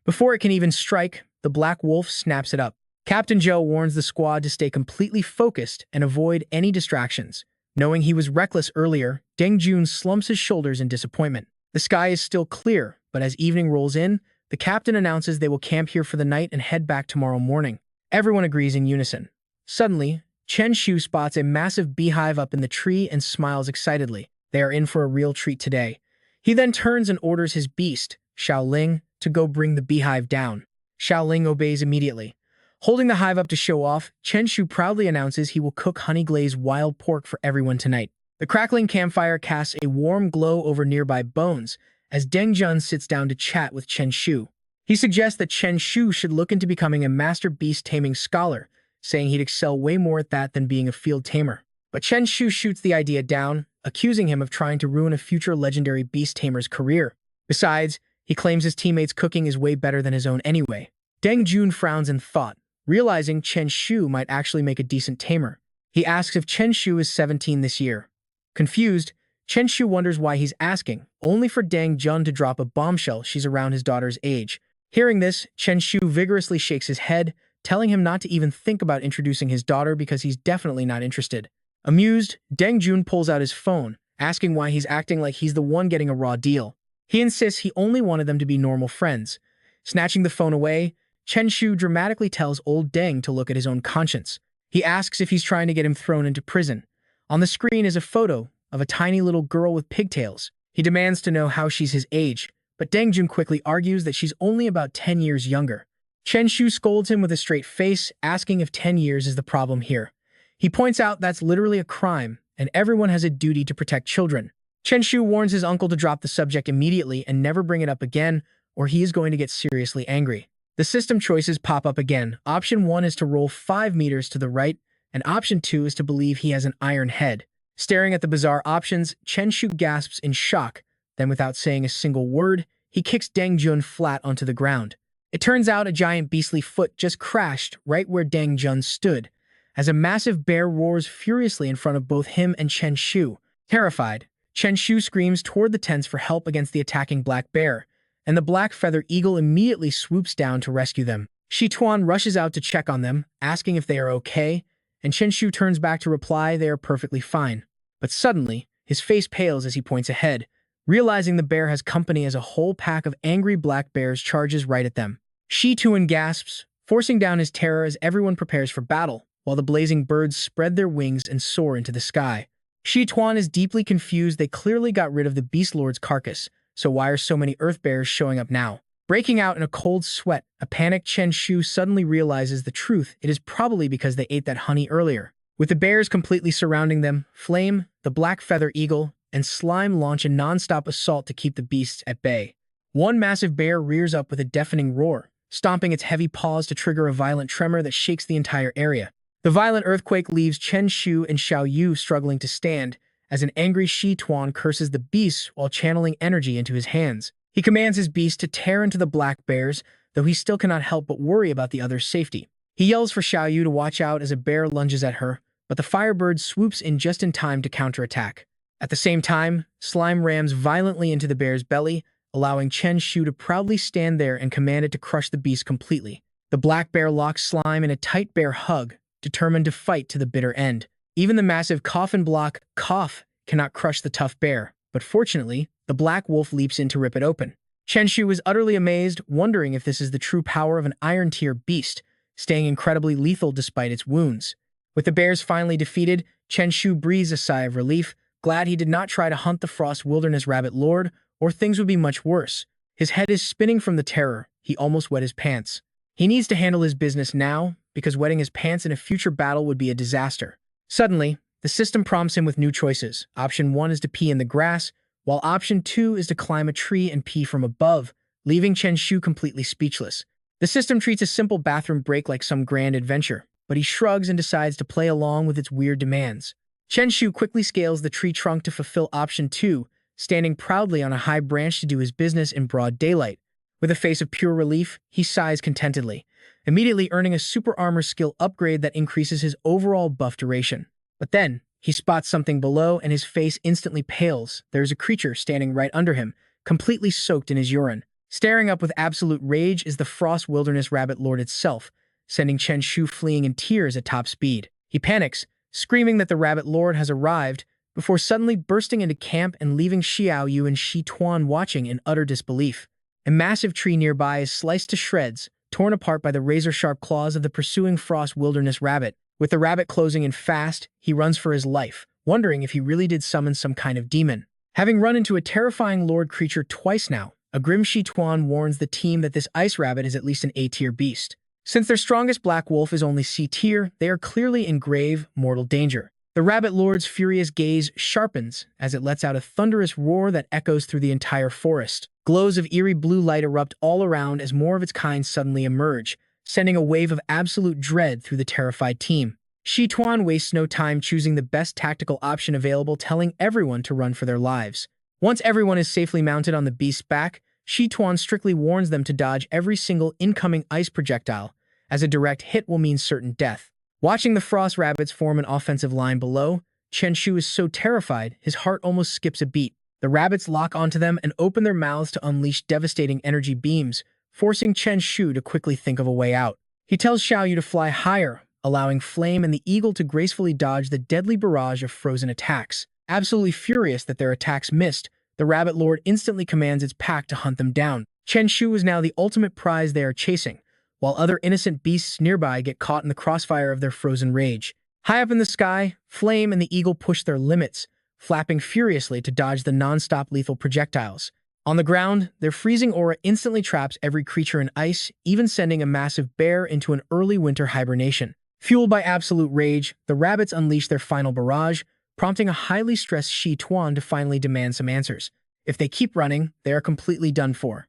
Before it can even strike, the black wolf snaps it up. Captain Joe warns the squad to stay completely focused and avoid any distractions. Knowing he was reckless earlier, Deng Jun slumps his shoulders in disappointment. The sky is still clear, but as evening rolls in, the captain announces they will camp here for the night and head back tomorrow morning. Everyone agrees in unison. Suddenly, Chen Shu spots a massive beehive up in the tree and smiles excitedly. They are in for a real treat today. He then turns and orders his beast, Xiaoling, to go bring the beehive down. Xiaoling obeys immediately. Holding the hive up to show off, Chen Shu proudly announces he will cook honey-glazed wild pork for everyone tonight. The crackling campfire casts a warm glow over nearby bones as Deng Jun sits down to chat with Chen Shu. He suggests that Chen Shu should look into becoming a master beast taming scholar, saying he'd excel way more at that than being a field tamer. But Chen Shu shoots the idea down, accusing him of trying to ruin a future legendary beast tamer's career. Besides, he claims his teammate's cooking is way better than his own anyway. Deng Jun frowns in thought, realizing Chen Shu might actually make a decent tamer. He asks if Chen Shu is 17 this year. Confused, Chen Shu wonders why he's asking, only for Deng Jun to drop a bombshell she's around his daughter's age. Hearing this, Chen Shu vigorously shakes his head, telling him not to even think about introducing his daughter because he's definitely not interested. Amused, Deng Jun pulls out his phone, asking why he's acting like he's the one getting a raw deal. He insists he only wanted them to be normal friends. Snatching the phone away, Chen Shu dramatically tells old Deng to look at his own conscience. He asks if he's trying to get him thrown into prison. On the screen is a photo of a tiny little girl with pigtails. He demands to know how she's his age, but Deng Jun quickly argues that she's only about 10 years younger. Chen Shu scolds him with a straight face, asking if 10 years is the problem here. He points out that's literally a crime, and everyone has a duty to protect children. Chen Shu warns his uncle to drop the subject immediately and never bring it up again, or he is going to get seriously angry. The system choices pop up again. Option 1 is to roll 5 meters to the right, and option 2 is to believe he has an iron head. Staring at the bizarre options, Chen Shu gasps in shock. Then, without saying a single word, he kicks Deng Jun flat onto the ground. It turns out a giant beastly foot just crashed right where Deng Jun stood, as a massive bear roars furiously in front of both him and Chen Shu. Terrified, Chen Shu screams toward the tents for help against the attacking black bear, and the black feather eagle immediately swoops down to rescue them. Shi Tuan rushes out to check on them, asking if they are okay, and Chen Shu turns back to reply they are perfectly fine. But suddenly, his face pales as he points ahead, realizing the bear has company as a whole pack of angry black bears charges right at them. Shi Tuan gasps, forcing down his terror as everyone prepares for battle, while the blazing birds spread their wings and soar into the sky. Shi Tuan is deeply confused. They clearly got rid of the Beast Lord's carcass, so why are so many earth bears showing up now? Breaking out in a cold sweat, a panicked Chen Shu suddenly realizes the truth. It is probably because they ate that honey earlier. With the bears completely surrounding them, Flame, the black feather eagle, and Slime launch a non-stop assault to keep the beasts at bay. One massive bear rears up with a deafening roar, stomping its heavy paws to trigger a violent tremor that shakes the entire area. The violent earthquake leaves Chen Shu and Xiao Yu struggling to stand, as an angry Shi Tuan curses the beasts while channeling energy into his hands. He commands his beast to tear into the black bears, though he still cannot help but worry about the other's safety. He yells for Xiao Yu to watch out as a bear lunges at her, but the firebird swoops in just in time to counterattack. At the same time, Slime rams violently into the bear's belly, allowing Chen Shu to proudly stand there and command it to crush the beast completely. The black bear locks Slime in a tight bear hug, determined to fight to the bitter end. Even the massive coffin block, Cough, cannot crush the tough bear, but fortunately, the black wolf leaps in to rip it open. Chen Shu is utterly amazed, wondering if this is the true power of an iron-tier beast, staying incredibly lethal despite its wounds. With the bears finally defeated, Chen Shu breathes a sigh of relief, glad he did not try to hunt the Frost Wilderness Rabbit Lord, or things would be much worse. His head is spinning from the terror. He almost wet his pants. He needs to handle his business now, because wetting his pants in a future battle would be a disaster. Suddenly, the system prompts him with new choices. Option 1 is to pee in the grass, while option 2 is to climb a tree and pee from above, leaving Chen Shu completely speechless. The system treats a simple bathroom break like some grand adventure, but he shrugs and decides to play along with its weird demands. Chen Shu quickly scales the tree trunk to fulfill option 2, standing proudly on a high branch to do his business in broad daylight. With a face of pure relief, he sighs contentedly, immediately earning a super armor skill upgrade that increases his overall buff duration. But then, he spots something below and his face instantly pales. There is a creature standing right under him, completely soaked in his urine. Staring up with absolute rage is the Frost Wilderness Rabbit Lord itself, sending Chen Shu fleeing in tears at top speed. He panics, screaming that the Rabbit Lord has arrived, before suddenly bursting into camp and leaving Xiao Yu and Shi Tuan watching in utter disbelief. A massive tree nearby is sliced to shreds, torn apart by the razor-sharp claws of the pursuing Frost Wilderness Rabbit. With the rabbit closing in fast, he runs for his life, wondering if he really did summon some kind of demon. Having run into a terrifying lord creature twice now, a grim Shi Tuan warns the team that this ice rabbit is at least an A-tier beast. Since their strongest black wolf is only C-tier, they are clearly in grave, mortal danger. The rabbit lord's furious gaze sharpens as it lets out a thunderous roar that echoes through the entire forest. Glows of eerie blue light erupt all around as more of its kind suddenly emerge, sending a wave of absolute dread through the terrified team. Shi Tuan wastes no time choosing the best tactical option available, telling everyone to run for their lives. Once everyone is safely mounted on the beast's back, Shi Tuan strictly warns them to dodge every single incoming ice projectile, as a direct hit will mean certain death. Watching the frost rabbits form an offensive line below, Chen Shu is so terrified his heart almost skips a beat. The rabbits lock onto them and open their mouths to unleash devastating energy beams, forcing Chen Shu to quickly think of a way out. He tells Xiaoyu to fly higher, allowing Flame and the Eagle to gracefully dodge the deadly barrage of frozen attacks. Absolutely furious that their attacks missed, the Rabbit Lord instantly commands its pack to hunt them down. Chen Shu is now the ultimate prize they are chasing, while other innocent beasts nearby get caught in the crossfire of their frozen rage. High up in the sky, Flame and the Eagle push their limits, flapping furiously to dodge the non-stop lethal projectiles. On the ground, their freezing aura instantly traps every creature in ice, even sending a massive bear into an early winter hibernation. Fueled by absolute rage, the rabbits unleash their final barrage, prompting a highly stressed Shi Tuan to finally demand some answers. If they keep running, they are completely done for.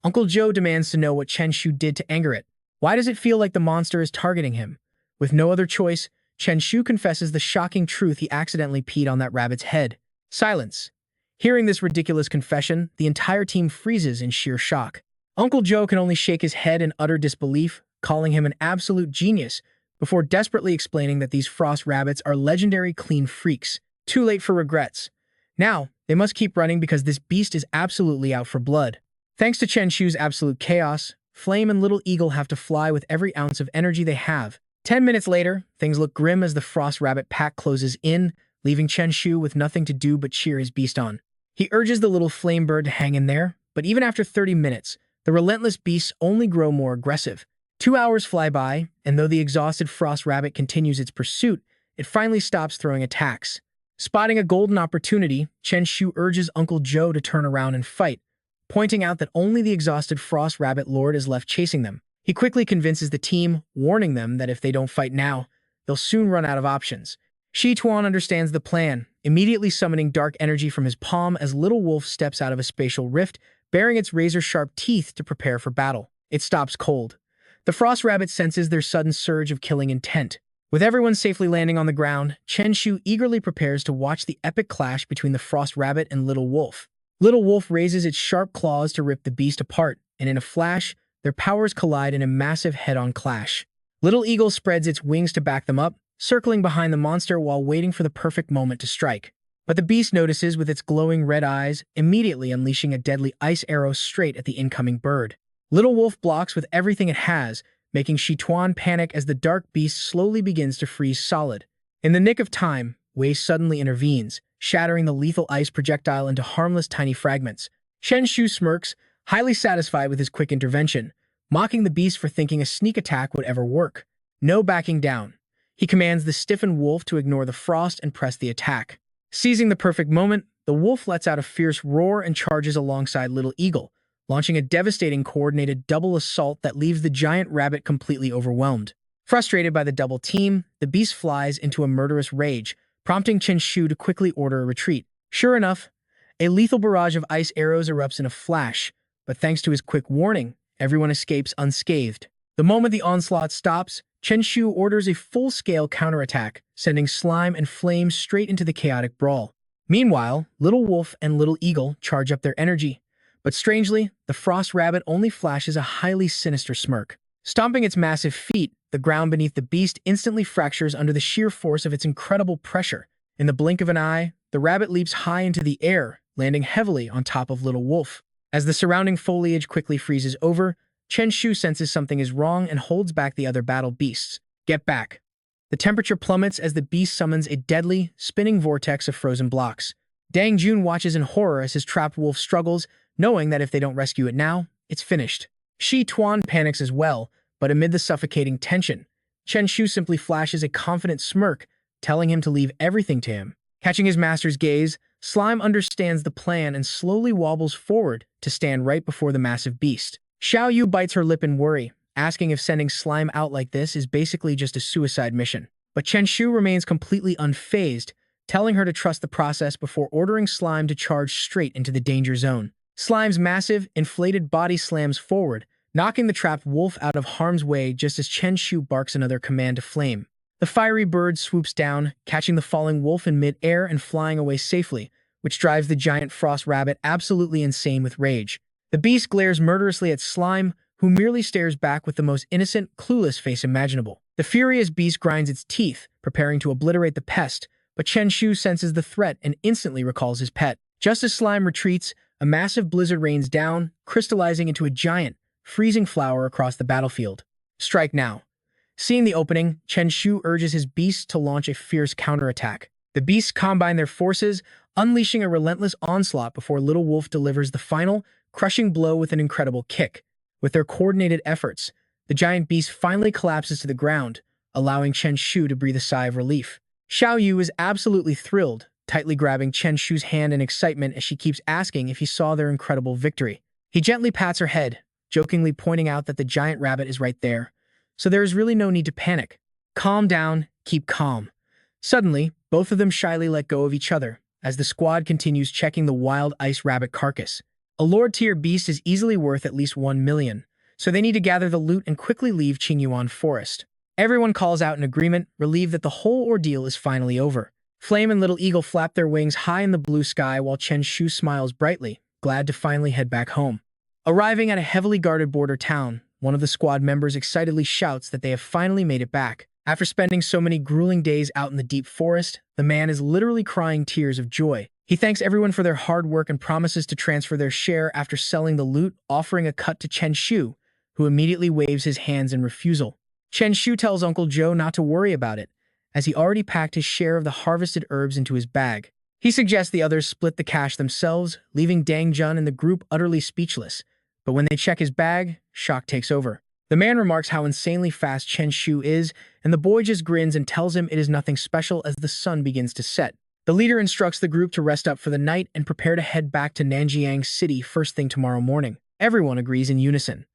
Uncle Joe demands to know what Chen Shu did to anger it. Why does it feel like the monster is targeting him? With no other choice, Chen Shu confesses the shocking truth he accidentally peed on that rabbit's head. Silence. Hearing this ridiculous confession, the entire team freezes in sheer shock. Uncle Joe can only shake his head in utter disbelief, calling him an absolute genius, before desperately explaining that these frost rabbits are legendary clean freaks. Too late for regrets. Now, they must keep running because this beast is absolutely out for blood. Thanks to Chen Shu's absolute chaos, Flame and Little Eagle have to fly with every ounce of energy they have. 10 minutes later, things look grim as the frost rabbit pack closes in, leaving Chen Shu with nothing to do but cheer his beast on. He urges the little flame bird to hang in there, but even after 30 minutes, the relentless beasts only grow more aggressive. 2 hours fly by, and though the exhausted frost rabbit continues its pursuit, it finally stops throwing attacks. Spotting a golden opportunity, Chen Shu urges Uncle Joe to turn around and fight, pointing out that only the exhausted frost rabbit lord is left chasing them. He quickly convinces the team, warning them that if they don't fight now, they'll soon run out of options. Shi Tuan understands the plan, immediately summoning dark energy from his palm as Little Wolf steps out of a spatial rift, baring its razor-sharp teeth to prepare for battle. It stops cold. The frost rabbit senses their sudden surge of killing intent. With everyone safely landing on the ground, Chen Shu eagerly prepares to watch the epic clash between the frost rabbit and Little Wolf. Little Wolf raises its sharp claws to rip the beast apart, and in a flash, their powers collide in a massive head-on clash. Little Eagle spreads its wings to back them up, circling behind the monster while waiting for the perfect moment to strike. But the beast notices with its glowing red eyes, immediately unleashing a deadly ice arrow straight at the incoming bird. Little Wolf blocks with everything it has, making Shi Tuan panic as the dark beast slowly begins to freeze solid. In the nick of time, Wei suddenly intervenes, shattering the lethal ice projectile into harmless tiny fragments. Chen Shu smirks, highly satisfied with his quick intervention, mocking the beast for thinking a sneak attack would ever work. No backing down. He commands the stiffened wolf to ignore the frost and press the attack. Seizing the perfect moment, the wolf lets out a fierce roar and charges alongside Little Eagle, launching a devastating coordinated double assault that leaves the giant rabbit completely overwhelmed. Frustrated by the double team, the beast flies into a murderous rage, prompting Chen Shu to quickly order a retreat. Sure enough, a lethal barrage of ice arrows erupts in a flash, but thanks to his quick warning, everyone escapes unscathed. The moment the onslaught stops, Chen Shu orders a full-scale counterattack, sending slime and flames straight into the chaotic brawl. Meanwhile, Little Wolf and Little Eagle charge up their energy, but strangely, the frost rabbit only flashes a highly sinister smirk. Stomping its massive feet, the ground beneath the beast instantly fractures under the sheer force of its incredible pressure. In the blink of an eye, the rabbit leaps high into the air, landing heavily on top of Little Wolf. As the surrounding foliage quickly freezes over, Chen Shu senses something is wrong and holds back the other battle beasts. Get back. The temperature plummets as the beast summons a deadly, spinning vortex of frozen blocks. Dang Jun watches in horror as his trapped wolf struggles, knowing that if they don't rescue it now, it's finished. Shi Tuan panics as well, but amid the suffocating tension, Chen Shu simply flashes a confident smirk, telling him to leave everything to him. Catching his master's gaze, Slime understands the plan and slowly wobbles forward to stand right before the massive beast. Xiao Yu bites her lip in worry, asking if sending Slime out like this is basically just a suicide mission. But Chen Shu remains completely unfazed, telling her to trust the process before ordering Slime to charge straight into the danger zone. Slime's massive, inflated body slams forward, knocking the trapped wolf out of harm's way just as Chen Shu barks another command to flame. The fiery bird swoops down, catching the falling wolf in mid-air and flying away safely, which drives the giant frost rabbit absolutely insane with rage. The beast glares murderously at Slime, who merely stares back with the most innocent, clueless face imaginable. The furious beast grinds its teeth, preparing to obliterate the pest, but Chen Shu senses the threat and instantly recalls his pet. Just as Slime retreats, a massive blizzard rains down, crystallizing into a giant, freezing flower across the battlefield. Strike now. Seeing the opening, Chen Shu urges his beasts to launch a fierce counterattack. The beasts combine their forces, unleashing a relentless onslaught before Little Wolf delivers the final, crushing blow with an incredible kick. With their coordinated efforts, the giant beast finally collapses to the ground, allowing Chen Shu to breathe a sigh of relief. Xiao Yu is absolutely thrilled, tightly grabbing Chen Shu's hand in excitement as she keeps asking if he saw their incredible victory. He gently pats her head, jokingly pointing out that the giant rabbit is right there, so there is really no need to panic. Calm down, keep calm. Suddenly, both of them shyly let go of each other, as the squad continues checking the wild ice rabbit carcass. A Lord-tier beast is easily worth at least 1 million, so they need to gather the loot and quickly leave Qingyuan Forest. Everyone calls out in agreement, relieved that the whole ordeal is finally over. Flame and Little Eagle flap their wings high in the blue sky while Chen Shu smiles brightly, glad to finally head back home. Arriving at a heavily guarded border town, one of the squad members excitedly shouts that they have finally made it back. After spending so many grueling days out in the deep forest, the man is literally crying tears of joy. He thanks everyone for their hard work and promises to transfer their share after selling the loot, offering a cut to Chen Shu, who immediately waves his hands in refusal. Chen Shu tells Uncle Joe not to worry about it, as he already packed his share of the harvested herbs into his bag. He suggests the others split the cash themselves, leaving Dang Jun and the group utterly speechless. But when they check his bag, shock takes over. The man remarks how insanely fast Chen Shu is, and the boy just grins and tells him it is nothing special as the sun begins to set. The leader instructs the group to rest up for the night and prepare to head back to Nanjiang City first thing tomorrow morning. Everyone agrees in unison.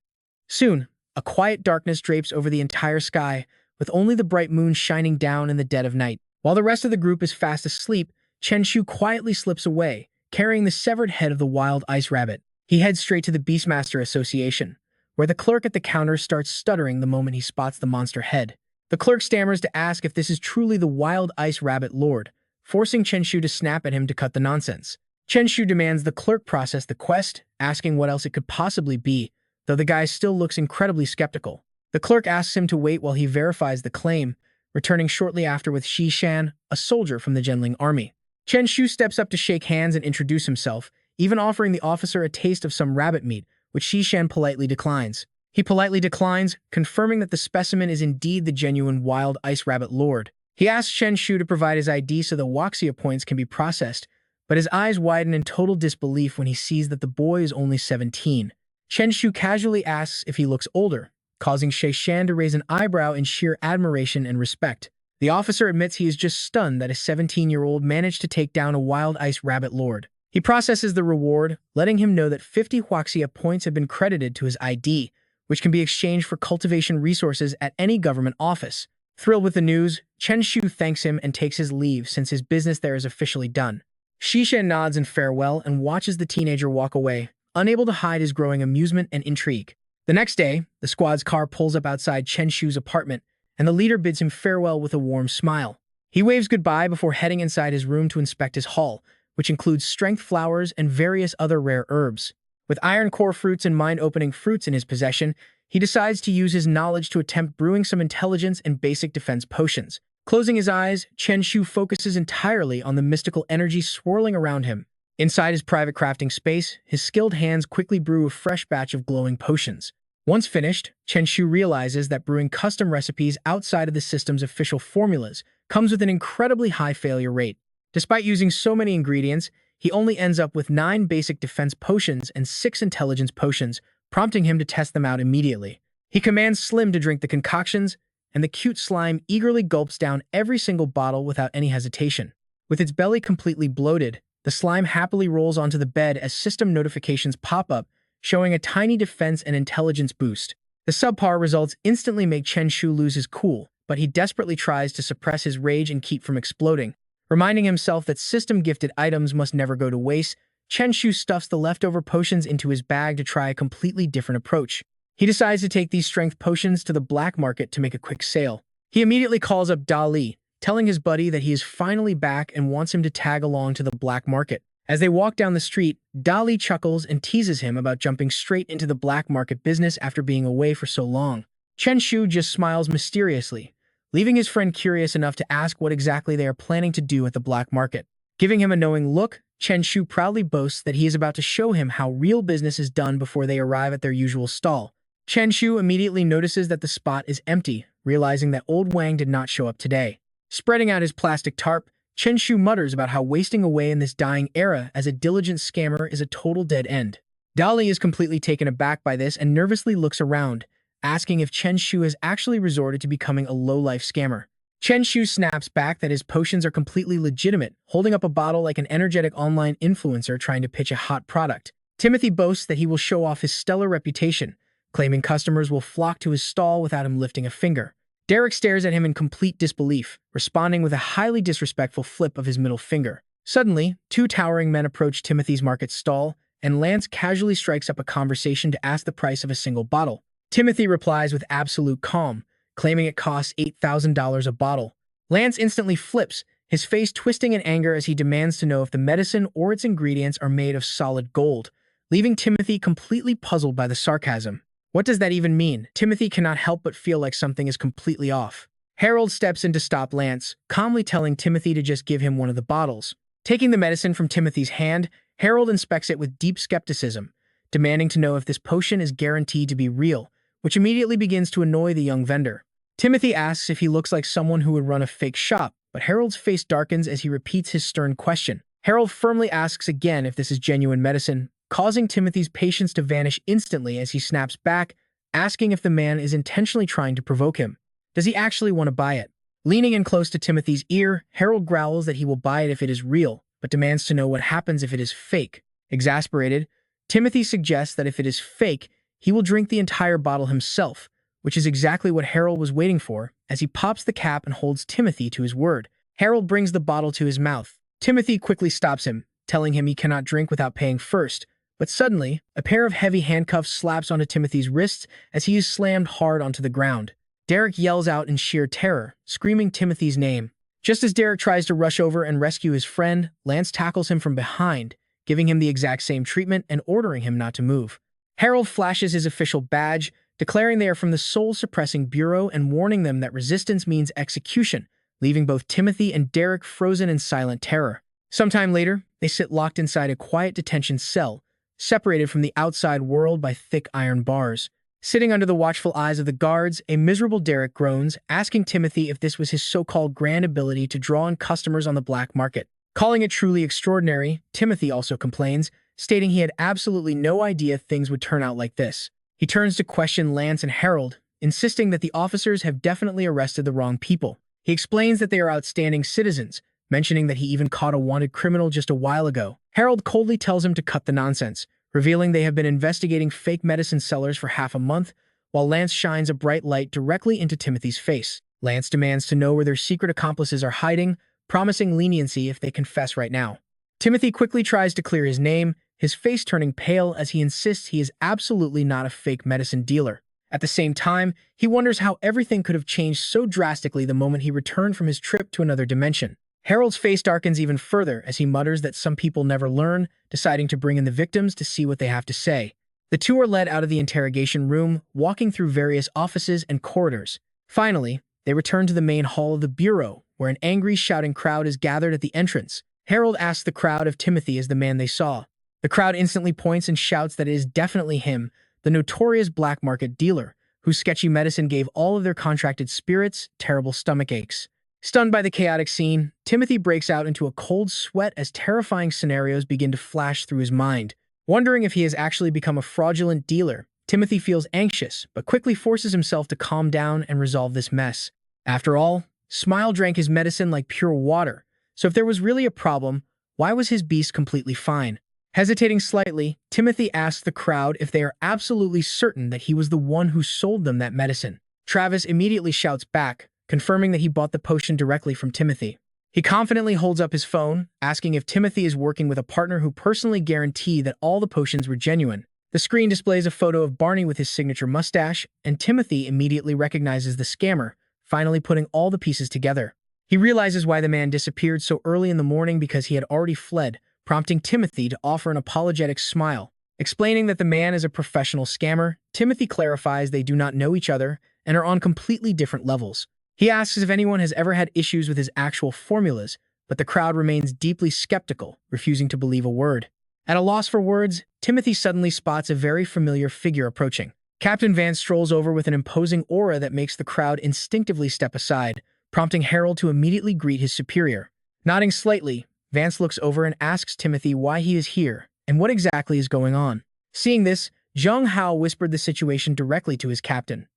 Soon, a quiet darkness drapes over the entire sky, with only the bright moon shining down in the dead of night. While the rest of the group is fast asleep, Chen Shu quietly slips away, carrying the severed head of the wild ice rabbit. He heads straight to the Beastmaster Association, where the clerk at the counter starts stuttering the moment he spots the monster head. The clerk stammers to ask if this is truly the wild ice rabbit lord, forcing Chen Shu to snap at him to cut the nonsense. Chen Shu demands the clerk process the quest, asking what else it could possibly be, though the guy still looks incredibly skeptical. The clerk asks him to wait while he verifies the claim, returning shortly after with Shi Shan, a soldier from the Zhenling army. Chen Shu steps up to shake hands and introduce himself, even offering the officer a taste of some rabbit meat, which Shi Shan politely declines. He politely declines, confirming that the specimen is indeed the genuine wild ice rabbit lord. He asks Chen Shu to provide his ID so the Wuxia points can be processed, but his eyes widen in total disbelief when he sees that the boy is only 17. Chen Shu casually asks if he looks older, causing Shi Shan to raise an eyebrow in sheer admiration and respect. The officer admits he is just stunned that a 17-year-old managed to take down a wild ice rabbit lord. He processes the reward, letting him know that 50 Wuxia points have been credited to his ID, which can be exchanged for cultivation resources at any government office. Thrilled with the news, Chen Shu thanks him and takes his leave since his business there is officially done. Shi Shan nods in farewell and watches the teenager walk away, unable to hide his growing amusement and intrigue. The next day, the squad's car pulls up outside Chen Shu's apartment, and the leader bids him farewell with a warm smile. He waves goodbye before heading inside his room to inspect his haul, which includes strength flowers and various other rare herbs. With iron core fruits and mind-opening fruits in his possession, he decides to use his knowledge to attempt brewing some intelligence and basic defense potions. Closing his eyes, Chen Shu focuses entirely on the mystical energy swirling around him. Inside his private crafting space, his skilled hands quickly brew a fresh batch of glowing potions. Once finished, Chen Shu realizes that brewing custom recipes outside of the system's official formulas comes with an incredibly high failure rate. Despite using so many ingredients, he only ends up with 9 basic defense potions and 6 intelligence potions, prompting him to test them out immediately. He commands Slim to drink the concoctions, and the cute slime eagerly gulps down every single bottle without any hesitation. With its belly completely bloated, The slime happily rolls onto the bed as system notifications pop up, showing a tiny defense and intelligence boost. The subpar results instantly make Chen Shu lose his cool, but he desperately tries to suppress his rage and keep from exploding. Reminding himself that system-gifted items must never go to waste, Chen Shu stuffs the leftover potions into his bag to try a completely different approach. He decides to take these strength potions to the black market to make a quick sale. He immediately calls up Da Li, telling his buddy that he is finally back and wants him to tag along to the black market. As they walk down the street, Da Li chuckles and teases him about jumping straight into the black market business after being away for so long. Chen Shu just smiles mysteriously, leaving his friend curious enough to ask what exactly they are planning to do at the black market. Giving him a knowing look, Chen Shu proudly boasts that he is about to show him how real business is done before they arrive at their usual stall. Chen Shu immediately notices that the spot is empty, realizing that old Wang did not show up today. Spreading out his plastic tarp, Chen Shu mutters about how wasting away in this dying era as a diligent scammer is a total dead end. Dali is completely taken aback by this and nervously looks around, asking if Chen Shu has actually resorted to becoming a low-life scammer. Chen Shu snaps back that his potions are completely legitimate, holding up a bottle like an energetic online influencer trying to pitch a hot product. Timothy boasts that he will show off his stellar reputation, claiming customers will flock to his stall without him lifting a finger. Derek stares at him in complete disbelief, responding with a highly disrespectful flip of his middle finger. Suddenly, two towering men approach Timothy's market stall, and Lance casually strikes up a conversation to ask the price of a single bottle. Timothy replies with absolute calm, claiming it costs $8,000 a bottle. Lance instantly flips, his face twisting in anger as he demands to know if the medicine or its ingredients are made of solid gold, leaving Timothy completely puzzled by the sarcasm. What does that even mean? Timothy cannot help but feel like something is completely off. Harold steps in to stop Lance, calmly telling Timothy to just give him one of the bottles. Taking the medicine from Timothy's hand, Harold inspects it with deep skepticism, demanding to know if this potion is guaranteed to be real, which immediately begins to annoy the young vendor. Timothy asks if he looks like someone who would run a fake shop, but Harold's face darkens as he repeats his stern question. Harold firmly asks again if this is genuine medicine, causing Timothy's patience to vanish instantly as he snaps back, asking if the man is intentionally trying to provoke him. Does he actually want to buy it? Leaning in close to Timothy's ear, Harold growls that he will buy it if it is real, but demands to know what happens if it is fake. Exasperated, Timothy suggests that if it is fake, he will drink the entire bottle himself, which is exactly what Harold was waiting for, as he pops the cap and holds Timothy to his word. Harold brings the bottle to his mouth. Timothy quickly stops him, telling him he cannot drink without paying first, but suddenly, a pair of heavy handcuffs slaps onto Timothy's wrists as he is slammed hard onto the ground. Derek yells out in sheer terror, screaming Timothy's name. Just as Derek tries to rush over and rescue his friend, Lance tackles him from behind, giving him the exact same treatment and ordering him not to move. Harold flashes his official badge, declaring they are from the Soul-Suppressing Bureau and warning them that resistance means execution, leaving both Timothy and Derek frozen in silent terror. Sometime later, they sit locked inside a quiet detention cell, separated from the outside world by thick iron bars. Sitting under the watchful eyes of the guards, a miserable Derek groans, asking Timothy if this was his so-called grand ability to draw in customers on the black market. Calling it truly extraordinary, Timothy also complains, stating he had absolutely no idea things would turn out like this. He turns to question Lance and Harold, insisting that the officers have definitely arrested the wrong people. He explains that they are outstanding citizens, mentioning that he even caught a wanted criminal just a while ago. Harold coldly tells him to cut the nonsense, revealing they have been investigating fake medicine sellers for half a month, while Lance shines a bright light directly into Timothy's face. Lance demands to know where their secret accomplices are hiding, promising leniency if they confess right now. Timothy quickly tries to clear his name, his face turning pale as he insists he is absolutely not a fake medicine dealer. At the same time, he wonders how everything could have changed so drastically the moment he returned from his trip to another dimension. Harold's face darkens even further as he mutters that some people never learn, deciding to bring in the victims to see what they have to say. The two are led out of the interrogation room, walking through various offices and corridors. Finally, they return to the main hall of the Bureau, where an angry, shouting crowd is gathered at the entrance. Harold asks the crowd if Timothy is the man they saw. The crowd instantly points and shouts that it is definitely him, the notorious black market dealer, whose sketchy medicine gave all of their contracted spirits terrible stomach aches. Stunned by the chaotic scene, Timothy breaks out into a cold sweat as terrifying scenarios begin to flash through his mind. Wondering if he has actually become a fraudulent dealer, Timothy feels anxious, but quickly forces himself to calm down and resolve this mess. After all, Smile drank his medicine like pure water, so if there was really a problem, Why was his beast completely fine? Hesitating slightly, Timothy asks the crowd if they are absolutely certain that he was the one who sold them that medicine. Travis immediately shouts back, confirming that he bought the potion directly from Timothy. He confidently holds up his phone, asking if Timothy is working with a partner who personally guaranteed that all the potions were genuine. The screen displays a photo of Barney with his signature mustache, and Timothy immediately recognizes the scammer, finally putting all the pieces together. He realizes why the man disappeared so early in the morning because he had already fled, prompting Timothy to offer an apologetic smile. Explaining that the man is a professional scammer, Timothy clarifies they do not know each other and are on completely different levels. He asks if anyone has ever had issues with his actual formulas, but the crowd remains deeply skeptical, refusing to believe a word. At a loss for words, Timothy suddenly spots a very familiar figure approaching. Captain Vance strolls over with an imposing aura that makes the crowd instinctively step aside, prompting Harold to immediately greet his superior. Nodding slightly, Vance looks over and asks Timothy why he is here and what exactly is going on. Seeing this, Zheng Hao whispered the situation directly to his captain.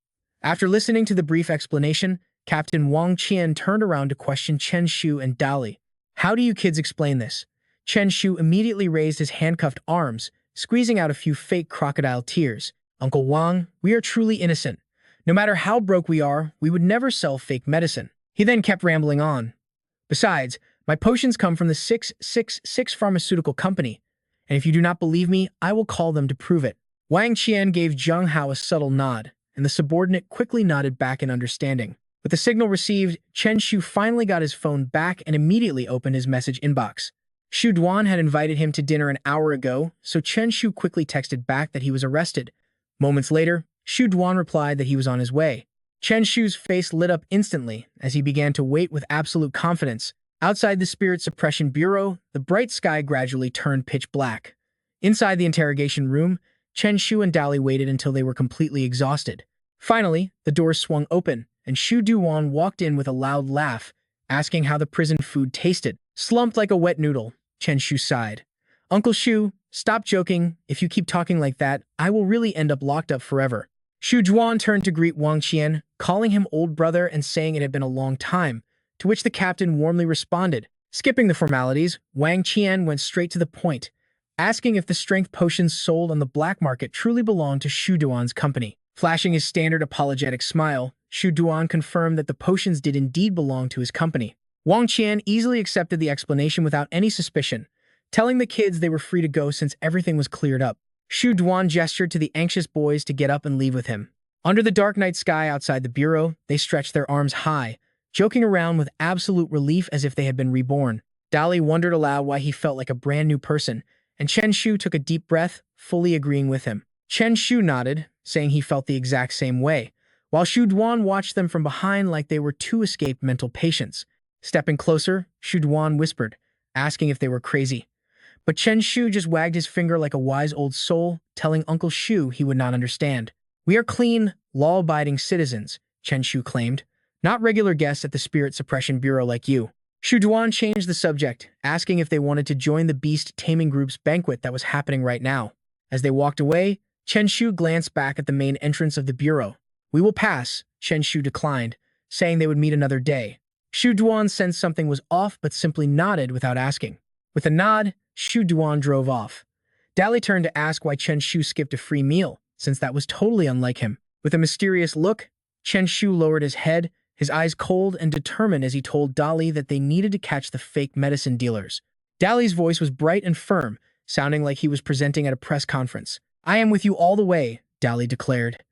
After listening to the brief explanation, Captain Wang Qian turned around to question Chen Shu and Dali. How do you kids explain this? Chen Shu immediately raised his handcuffed arms, squeezing out a few fake crocodile tears. Uncle Wang, we are truly innocent. No matter how broke we are, we would never sell fake medicine. He then kept rambling on. Besides, my potions come from the 666 pharmaceutical company, and if you do not believe me, I will call them to prove it. Wang Qian gave Zheng Hao a subtle nod, and the subordinate quickly nodded back in understanding. With the signal received, Chen Shu finally got his phone back and immediately opened his message inbox. Shu Duan had invited him to dinner an hour ago, so Chen Shu quickly texted back that he was arrested. Moments later, Shu Duan replied that he was on his way. Chen Shu's face lit up instantly as he began to wait with absolute confidence. Outside the Spirit Suppression Bureau, the bright sky gradually turned pitch black. Inside the interrogation room, Chen Shu and Dali waited until they were completely exhausted. Finally, the doors swung open, and Shu Duan walked in with a loud laugh, asking how the prison food tasted. Slumped like a wet noodle, Chen Shu sighed. Uncle Shu, stop joking. If you keep talking like that, I will really end up locked up forever. Shu Duan turned to greet Wang Qian, calling him old brother and saying it had been a long time, to which the captain warmly responded. Skipping the formalities, Wang Qian went straight to the point, asking if the strength potions sold on the black market truly belonged to Shu Duan's company. Flashing his standard apologetic smile, Shu Duan confirmed that the potions did indeed belong to his company. Wang Qian easily accepted the explanation without any suspicion, telling the kids they were free to go since everything was cleared up. Shu Duan gestured to the anxious boys to get up and leave with him. Under the dark night sky outside the bureau, they stretched their arms high, joking around with absolute relief as if they had been reborn. Dali wondered aloud why he felt like a brand new person, and Chen Shu took a deep breath, fully agreeing with him. Chen Shu nodded, saying he felt the exact same way, while Shu Duan watched them from behind like they were two escaped mental patients. Stepping closer, Shu Duan whispered, asking if they were crazy. But Chen Shu just wagged his finger like a wise old soul, telling Uncle Shu he would not understand. We are clean, law-abiding citizens, Chen Shu claimed, not regular guests at the Spirit Suppression Bureau like you. Shu Duan changed the subject, asking if they wanted to join the Beast Taming Group's banquet that was happening right now. As they walked away, Chen Shu glanced back at the main entrance of the bureau. We will pass, Chen Shu declined, saying they would meet another day. Shu Duan sensed something was off but simply nodded without asking. With a nod, Shu Duan drove off. Dali turned to ask why Chen Shu skipped a free meal, since that was totally unlike him. With a mysterious look, Chen Shu lowered his head, his eyes cold and determined as he told Dali that they needed to catch the fake medicine dealers. Dali's voice was bright and firm, sounding like he was presenting at a press conference. I am with you all the way, Dali declared.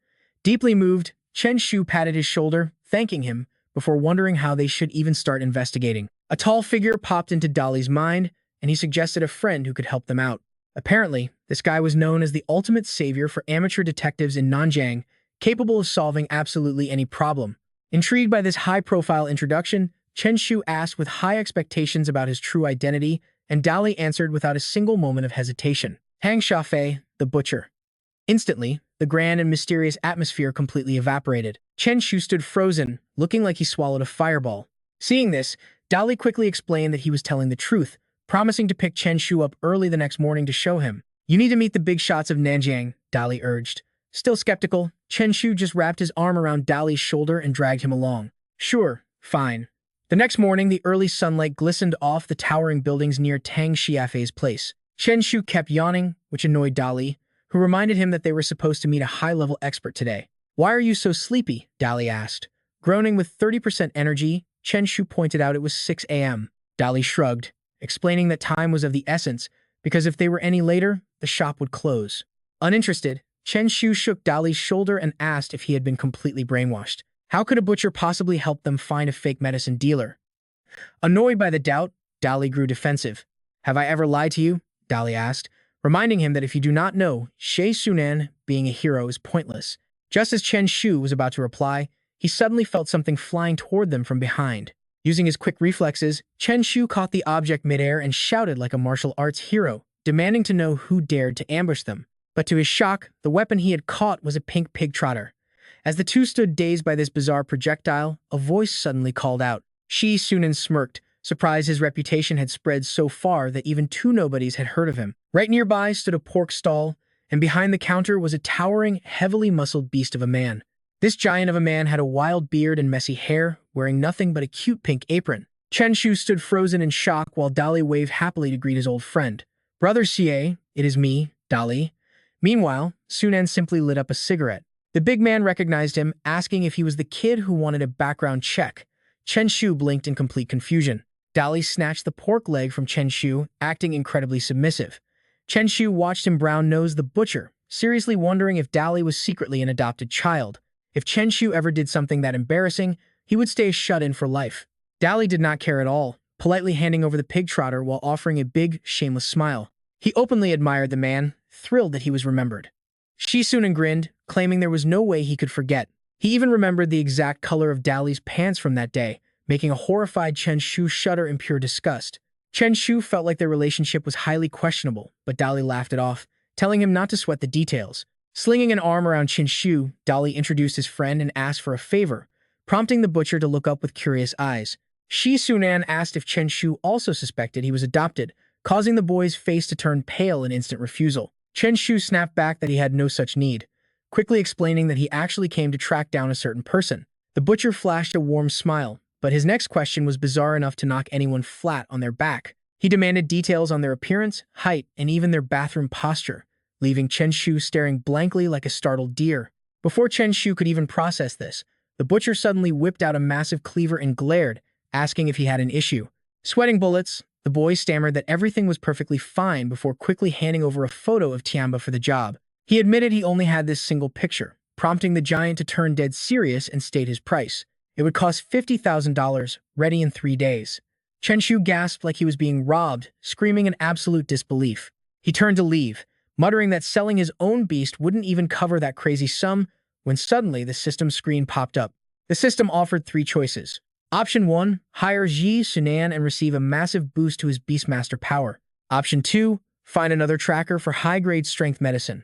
Deeply moved, Chen Shu patted his shoulder, thanking him, before wondering how they should even start investigating. A tall figure popped into Dali's mind, and he suggested a friend who could help them out. Apparently, this guy was known as the ultimate savior for amateur detectives in Nanjing, capable of solving absolutely any problem. Intrigued by this high-profile introduction, Chen Shu asked with high expectations about his true identity, and Dali answered without a single moment of hesitation. Hang Shafei, the butcher. Instantly, the grand and mysterious atmosphere completely evaporated. Chen Shu stood frozen, looking like he swallowed a fireball. Seeing this, Dali quickly explained that he was telling the truth, promising to pick Chen Shu up early the next morning to show him. You need to meet the big shots of Nanjing, Dali urged. Still skeptical, Chen Shu just wrapped his arm around Dali's shoulder and dragged him along. Sure, fine. The next morning, the early sunlight glistened off the towering buildings near Tang Xiafei's place. Chen Shu kept yawning, which annoyed Dali, who reminded him that they were supposed to meet a high-level expert today. "Why are you so sleepy?" Dali asked. Groaning with 30% energy, Chen Shu pointed out it was 6 a.m. Dali shrugged, explaining that time was of the essence because if they were any later, the shop would close. Uninterested, Chen Shu shook Dali's shoulder and asked if he had been completely brainwashed. How could a butcher possibly help them find a fake medicine dealer? Annoyed by the doubt, Dali grew defensive. "Have I ever lied to you?" Dali asked, reminding him that if you do not know, Shui Sunan being a hero is pointless. Just as Chen Shu was about to reply, he suddenly felt something flying toward them from behind. Using his quick reflexes, Chen Shu caught the object midair and shouted like a martial arts hero, demanding to know who dared to ambush them. But to his shock, the weapon he had caught was a pink pig trotter. As the two stood dazed by this bizarre projectile, a voice suddenly called out. Shi Sunan smirked, surprised his reputation had spread so far that even two nobodies had heard of him. Right nearby stood a pork stall, and behind the counter was a towering, heavily muscled beast of a man. This giant of a man had a wild beard and messy hair, wearing nothing but a cute pink apron. Chen Shu stood frozen in shock while Dali waved happily to greet his old friend. "Brother Xie, it is me, Dali." Meanwhile, Sunan simply lit up a cigarette. The big man recognized him, asking if he was the kid who wanted a background check. Chen Shu blinked in complete confusion. Dali snatched the pork leg from Chen Shu, acting incredibly submissive. Chen Shu watched him brown-nose the butcher, seriously wondering if Dali was secretly an adopted child. If Chen Shu ever did something that embarrassing, he would stay shut-in for life. Dali did not care at all, politely handing over the pig trotter while offering a big, shameless smile. He openly admired the man, thrilled that he was remembered. Shi Sunan grinned, claiming there was no way he could forget. He even remembered the exact color of Dali's pants from that day, making a horrified Chen Shu shudder in pure disgust. Chen Shu felt like their relationship was highly questionable, but Dali laughed it off, telling him not to sweat the details. Slinging an arm around Chen Shu, Dali introduced his friend and asked for a favor, prompting the butcher to look up with curious eyes. Shi Sunan asked if Chen Shu also suspected he was adopted, causing the boy's face to turn pale in instant refusal. Chen Shu snapped back that he had no such need, quickly explaining that he actually came to track down a certain person. The butcher flashed a warm smile, but his next question was bizarre enough to knock anyone flat on their back. He demanded details on their appearance, height, and even their bathroom posture, leaving Chen Shu staring blankly like a startled deer. Before Chen Shu could even process this, the butcher suddenly whipped out a massive cleaver and glared, asking if he had an issue. Sweating bullets, the boy stammered that everything was perfectly fine before quickly handing over a photo of Tiamba for the job. He admitted he only had this single picture, prompting the giant to turn dead serious and state his price. It would cost $50,000, ready in 3 days. Chen Shu gasped like he was being robbed, screaming in absolute disbelief. He turned to leave, muttering that selling his own beast wouldn't even cover that crazy sum, when suddenly the system screen popped up. The system offered 3 choices. Option 1, hire Ji Sunan and receive a massive boost to his Beastmaster power. Option 2, find another tracker for high-grade strength medicine.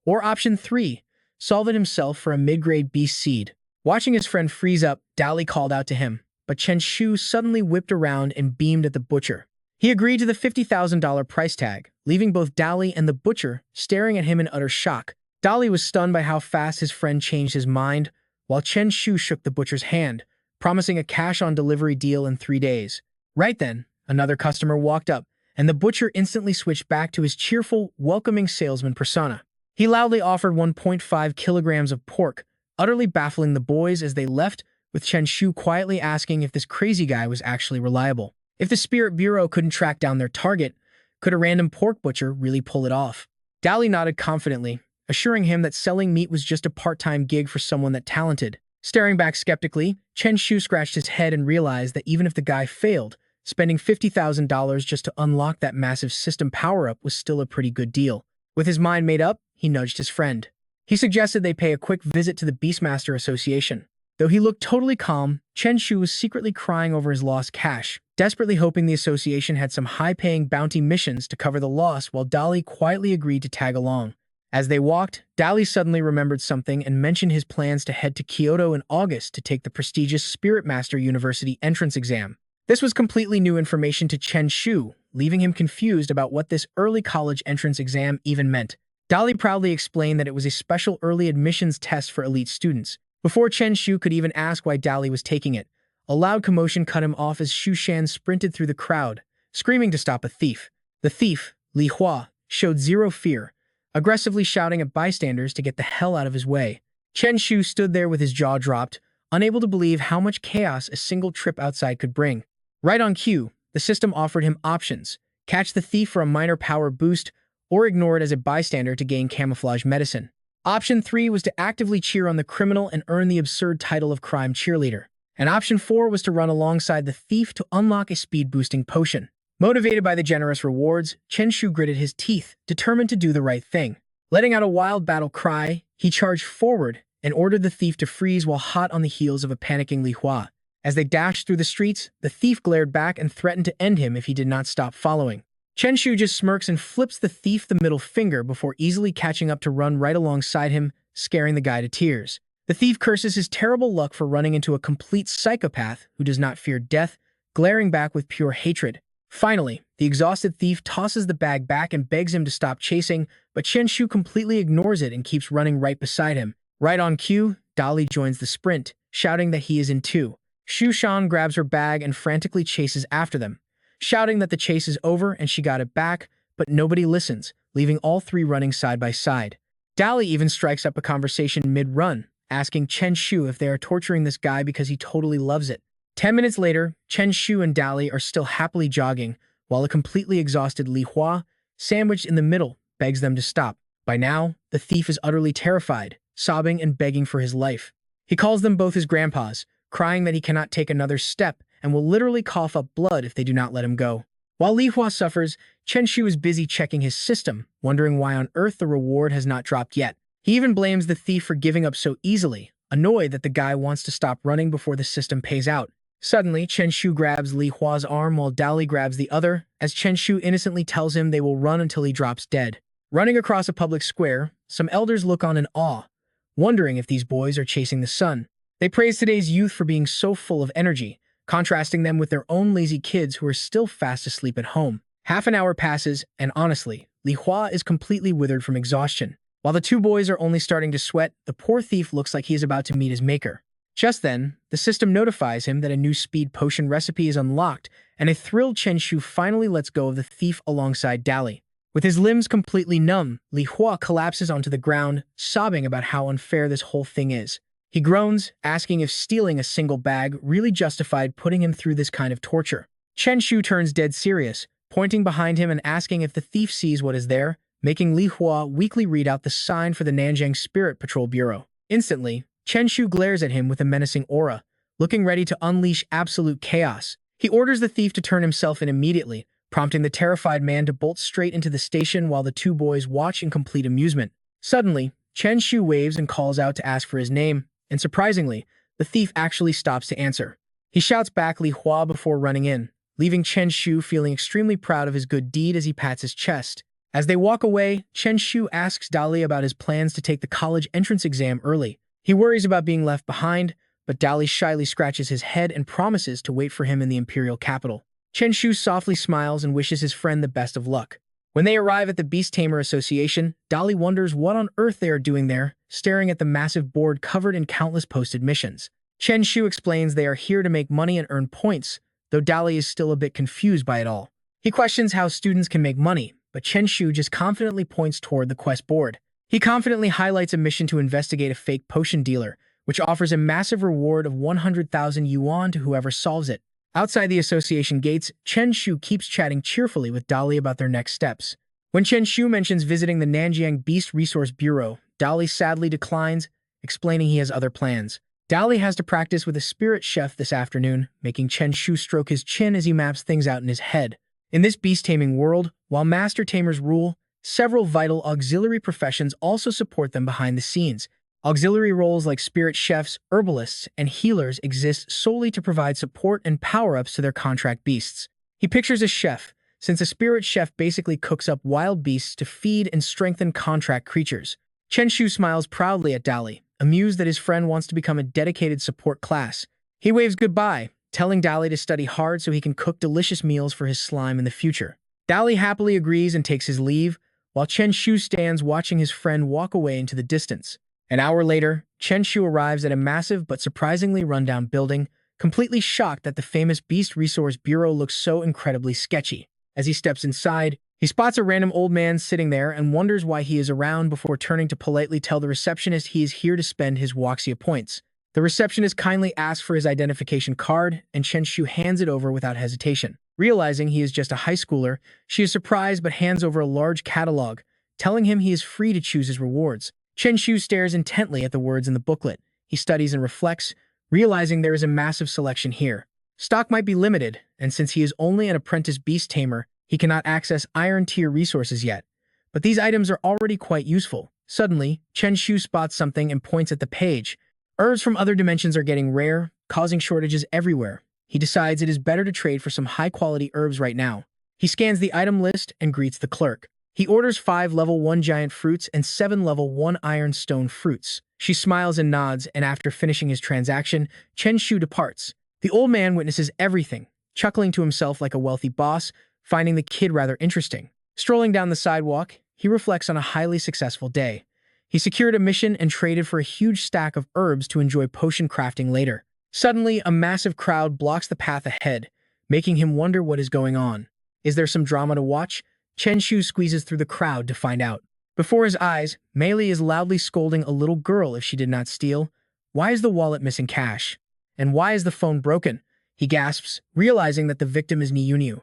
Or Option 3, solve it himself for a mid-grade beast seed. Watching his friend freeze up, Dali called out to him, but Chen Shu suddenly whipped around and beamed at the butcher. He agreed to the $50,000 price tag, leaving both Dali and the butcher staring at him in utter shock. Dali was stunned by how fast his friend changed his mind, while Chen Shu shook the butcher's hand, promising a cash-on-delivery deal in 3 days. Right then, another customer walked up, and the butcher instantly switched back to his cheerful, welcoming salesman persona. He loudly offered 1.5 kilograms of pork, utterly baffling the boys as they left, with Chen Shu quietly asking if this crazy guy was actually reliable. If the Spirit Bureau couldn't track down their target, could a random pork butcher really pull it off? Dali nodded confidently, assuring him that selling meat was just a part-time gig for someone that talented. Staring back skeptically, Chen Shu scratched his head and realized that even if the guy failed, spending $50,000 just to unlock that massive system power-up was still a pretty good deal. With his mind made up, he nudged his friend. He suggested they pay a quick visit to the Beastmaster Association. Though he looked totally calm, Chen Shu was secretly crying over his lost cash, desperately hoping the association had some high-paying bounty missions to cover the loss while Dali quietly agreed to tag along. As they walked, Dali suddenly remembered something and mentioned his plans to head to Kyoto in August to take the prestigious Spirit Master University entrance exam. This was completely new information to Chen Shu, leaving him confused about what this early college entrance exam even meant. Dali proudly explained that it was a special early admissions test for elite students. Before Chen Shu could even ask why Dali was taking it, A loud commotion cut him off as Shu Shan sprinted through the crowd, screaming to stop a thief. The thief, Li Hua, showed zero fear, aggressively shouting at bystanders to get the hell out of his way. Chen Shu stood there with his jaw dropped, unable to believe how much chaos a single trip outside could bring. Right on cue, the system offered him options: catch the thief for a minor power boost, or ignore it as a bystander to gain camouflage medicine. Option 3 was to actively cheer on the criminal and earn the absurd title of crime cheerleader. And option 4 was to run alongside the thief to unlock a speed-boosting potion. Motivated by the generous rewards, Chen Shu gritted his teeth, determined to do the right thing. Letting out a wild battle cry, he charged forward and ordered the thief to freeze while hot on the heels of a panicking Li Hua. As they dashed through the streets, the thief glared back and threatened to end him if he did not stop following. Chen Shu just smirks and flips the thief the middle finger before easily catching up to run right alongside him, scaring the guy to tears. The thief curses his terrible luck for running into a complete psychopath who does not fear death, glaring back with pure hatred. Finally, the exhausted thief tosses the bag back and begs him to stop chasing, but Chen Shu completely ignores it and keeps running right beside him. Right on cue, Dali joins the sprint, shouting that he is in too. Shu Shan grabs her bag and frantically chases after them, shouting that the chase is over and she got it back, but nobody listens, leaving all three running side by side. Dali even strikes up a conversation mid-run, asking Chen Shu if they are torturing this guy because he totally loves it. 10 minutes later, Chen Shu and Dali are still happily jogging, while a completely exhausted Li Hua, sandwiched in the middle, begs them to stop. By now, the thief is utterly terrified, sobbing and begging for his life. He calls them both his grandpas, crying that he cannot take another step and will literally cough up blood if they do not let him go. While Li Hua suffers, Chen Shu is busy checking his system, wondering why on earth the reward has not dropped yet. He even blames the thief for giving up so easily, annoyed that the guy wants to stop running before the system pays out. Suddenly, Chen Shu grabs Li Hua's arm while Dali grabs the other, as Chen Shu innocently tells him they will run until he drops dead. Running across a public square, some elders look on in awe, wondering if these boys are chasing the sun. They praise today's youth for being so full of energy, contrasting them with their own lazy kids who are still fast asleep at home. Half an hour passes, and honestly, Li Hua is completely withered from exhaustion. While the two boys are only starting to sweat, the poor thief looks like he is about to meet his maker. Just then, the system notifies him that a new speed potion recipe is unlocked, and a thrilled Chen Shu finally lets go of the thief alongside Dali. With his limbs completely numb, Li Hua collapses onto the ground, sobbing about how unfair this whole thing is. He groans, asking if stealing a single bag really justified putting him through this kind of torture. Chen Shu turns dead serious, pointing behind him and asking if the thief sees what is there, making Li Hua weakly read out the sign for the Nanjing Spirit Patrol Bureau. Instantly, Chen Shu glares at him with a menacing aura, looking ready to unleash absolute chaos. He orders the thief to turn himself in immediately, prompting the terrified man to bolt straight into the station while the two boys watch in complete amusement. Suddenly, Chen Shu waves and calls out to ask for his name, and surprisingly, the thief actually stops to answer. He shouts back Li Hua before running in, leaving Chen Shu feeling extremely proud of his good deed as he pats his chest. As they walk away, Chen Shu asks Dali about his plans to take the college entrance exam early. He worries about being left behind, but Dali shyly scratches his head and promises to wait for him in the imperial capital. Chen Shu softly smiles and wishes his friend the best of luck. When they arrive at the Beast Tamer Association, Dali wonders what on earth they are doing there, staring at the massive board covered in countless posted missions. Chen Shu explains they are here to make money and earn points, though Dali is still a bit confused by it all. He questions how students can make money, but Chen Shu just confidently points toward the quest board. He confidently highlights a mission to investigate a fake potion dealer, which offers a massive reward of 100,000 yuan to whoever solves it. Outside the association gates, Chen Shu keeps chatting cheerfully with Dali about their next steps. When Chen Shu mentions visiting the Nanjiang Beast Resource Bureau, Dali sadly declines, explaining he has other plans. Dali has to practice with a spirit chef this afternoon, making Chen Shu stroke his chin as he maps things out in his head. In this beast-taming world, while master tamers rule, several vital auxiliary professions also support them behind the scenes. Auxiliary roles like spirit chefs, herbalists, and healers exist solely to provide support and power-ups to their contract beasts. He pictures a chef, since a spirit chef basically cooks up wild beasts to feed and strengthen contract creatures. Chen Shu smiles proudly at Dali, amused that his friend wants to become a dedicated support class. He waves goodbye, telling Dali to study hard so he can cook delicious meals for his slime in the future. Dali happily agrees and takes his leave, while Chen Shu stands watching his friend walk away into the distance. An hour later, Chen Shu arrives at a massive but surprisingly rundown building, completely shocked that the famous Beast Resource Bureau looks so incredibly sketchy. As he steps inside, he spots a random old man sitting there and wonders why he is around before turning to politely tell the receptionist he is here to spend his Wuxia points. The receptionist kindly asks for his identification card, and Chen Shu hands it over without hesitation. Realizing he is just a high schooler, she is surprised but hands over a large catalog, telling him he is free to choose his rewards. Chen Shu stares intently at the words in the booklet. He studies and reflects, realizing there is a massive selection here. Stock might be limited, and since he is only an apprentice beast tamer, he cannot access iron-tier resources yet. But these items are already quite useful. Suddenly, Chen Shu spots something and points at the page. Herbs from other dimensions are getting rare, causing shortages everywhere. He decides it is better to trade for some high-quality herbs right now. He scans the item list and greets the clerk. He orders 5 level 1 giant fruits and 7 level 1 iron stone fruits. She smiles and nods, and after finishing his transaction, Chen Shu departs. The old man witnesses everything, chuckling to himself like a wealthy boss, finding the kid rather interesting. Strolling down the sidewalk, he reflects on a highly successful day. He secured a mission and traded for a huge stack of herbs to enjoy potion crafting later. Suddenly, a massive crowd blocks the path ahead, making him wonder what is going on. Is there some drama to watch? Chen Shu squeezes through the crowd to find out. Before his eyes, Mei Li is loudly scolding a little girl if she did not steal. Why is the wallet missing cash? And why is the phone broken? He gasps, realizing that the victim is Niyunyu.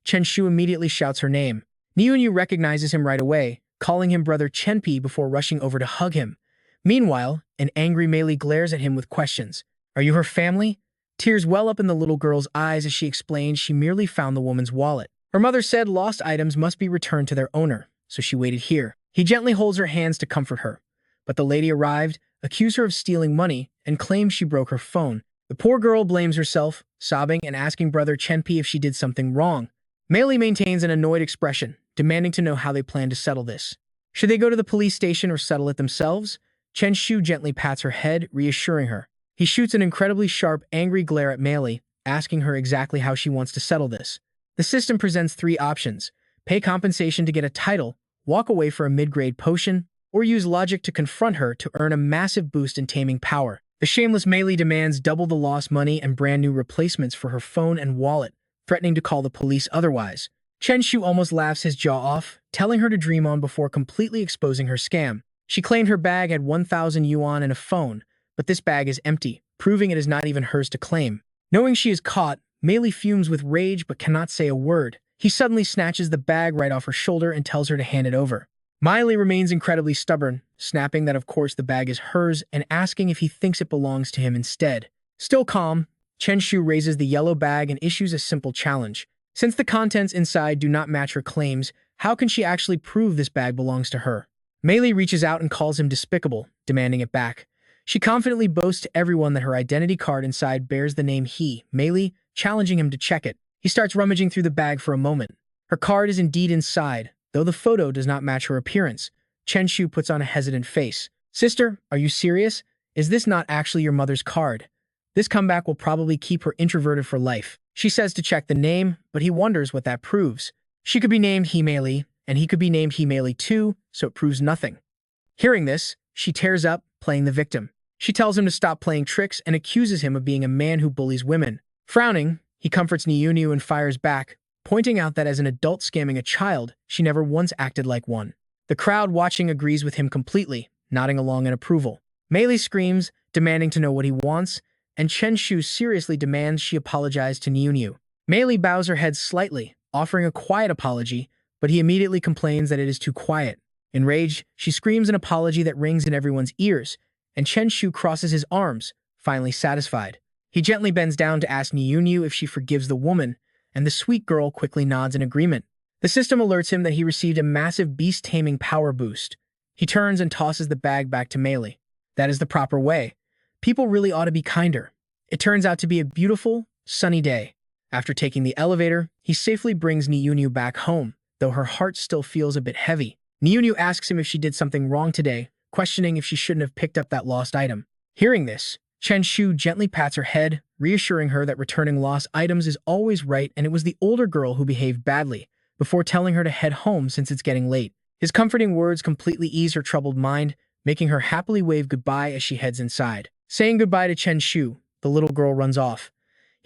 Chen Shu immediately shouts her name. Niyunyu recognizes him right away, calling him brother Chenpi before rushing over to hug him. Meanwhile, an angry Mei Li glares at him with questions. Are you her family? Tears well up in the little girl's eyes as she explains she merely found the woman's wallet. Her mother said lost items must be returned to their owner, so she waited here. He gently holds her hands to comfort her. But the lady arrived, accused her of stealing money, and claimed she broke her phone. The poor girl blames herself, sobbing and asking brother Chenpi if she did something wrong. Mei Li maintains an annoyed expression, demanding to know how they plan to settle this. Should they go to the police station or settle it themselves? Chen Shu gently pats her head, reassuring her. He shoots an incredibly sharp, angry glare at Mei Li, asking her exactly how she wants to settle this. The system presents 3 options: pay compensation to get a title, walk away for a mid-grade potion, or use logic to confront her to earn a massive boost in taming power. The shameless Mei Li demands double the lost money and brand new replacements for her phone and wallet, threatening to call the police otherwise. Chen Shu almost laughs his jaw off, telling her to dream on before completely exposing her scam. She claimed her bag had 1,000 yuan and a phone, but this bag is empty, proving it is not even hers to claim. Knowing she is caught, Mei Li fumes with rage but cannot say a word. He suddenly snatches the bag right off her shoulder and tells her to hand it over. Mei Li remains incredibly stubborn, snapping that of course the bag is hers and asking if he thinks it belongs to him instead. Still calm, Chen Shu raises the yellow bag and issues a simple challenge. Since the contents inside do not match her claims, how can she actually prove this bag belongs to her? Mei Li reaches out and calls him despicable, demanding it back. She confidently boasts to everyone that her identity card inside bears the name he, Mei Li, challenging him to check it. He starts rummaging through the bag for a moment. Her card is indeed inside, though the photo does not match her appearance. Chen Shu puts on a hesitant face. Sister, are you serious? Is this not actually your mother's card? This comeback will probably keep her introverted for life. She says to check the name, but he wonders what that proves. She could be named Mei Li, and he could be named Mei Li too, so it proves nothing. Hearing this, she tears up, playing the victim. She tells him to stop playing tricks and accuses him of being a man who bullies women. Frowning, he comforts Niyunyu and fires back, pointing out that as an adult scamming a child, she never once acted like one. The crowd watching agrees with him completely, nodding along in approval. Mei Li screams, demanding to know what he wants, and Chen Shu seriously demands she apologize to Niyunyu. Mei Li bows her head slightly, offering a quiet apology, but he immediately complains that it is too quiet. Enraged, she screams an apology that rings in everyone's ears, and Chen Shu crosses his arms, finally satisfied. He gently bends down to ask Niyunyu if she forgives the woman, and the sweet girl quickly nods in agreement. The system alerts him that he received a massive beast taming power boost. He turns and tosses the bag back to Mei Li. That is the proper way. People really ought to be kinder. It turns out to be a beautiful, sunny day. After taking the elevator, he safely brings Niyunyu back home, though her heart still feels a bit heavy. Niyunyu asks him if she did something wrong today, questioning if she shouldn't have picked up that lost item. Hearing this, Chen Shu gently pats her head, reassuring her that returning lost items is always right and it was the older girl who behaved badly, before telling her to head home since it's getting late. His comforting words completely ease her troubled mind, making her happily wave goodbye as she heads inside. Saying goodbye to Chen Shu, the little girl runs off.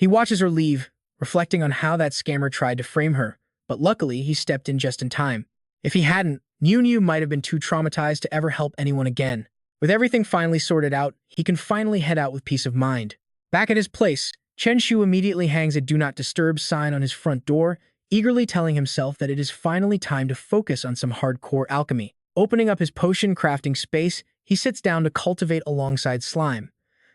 He watches her leave, reflecting on how that scammer tried to frame her, but luckily he stepped in just in time. If he hadn't, Niu might have been too traumatized to ever help anyone again. With everything finally sorted out, he can finally head out with peace of mind. Back at his place, Chen Shu immediately hangs a Do Not Disturb sign on his front door, eagerly telling himself that it is finally time to focus on some hardcore alchemy. Opening up his potion crafting space, he sits down to cultivate alongside slime.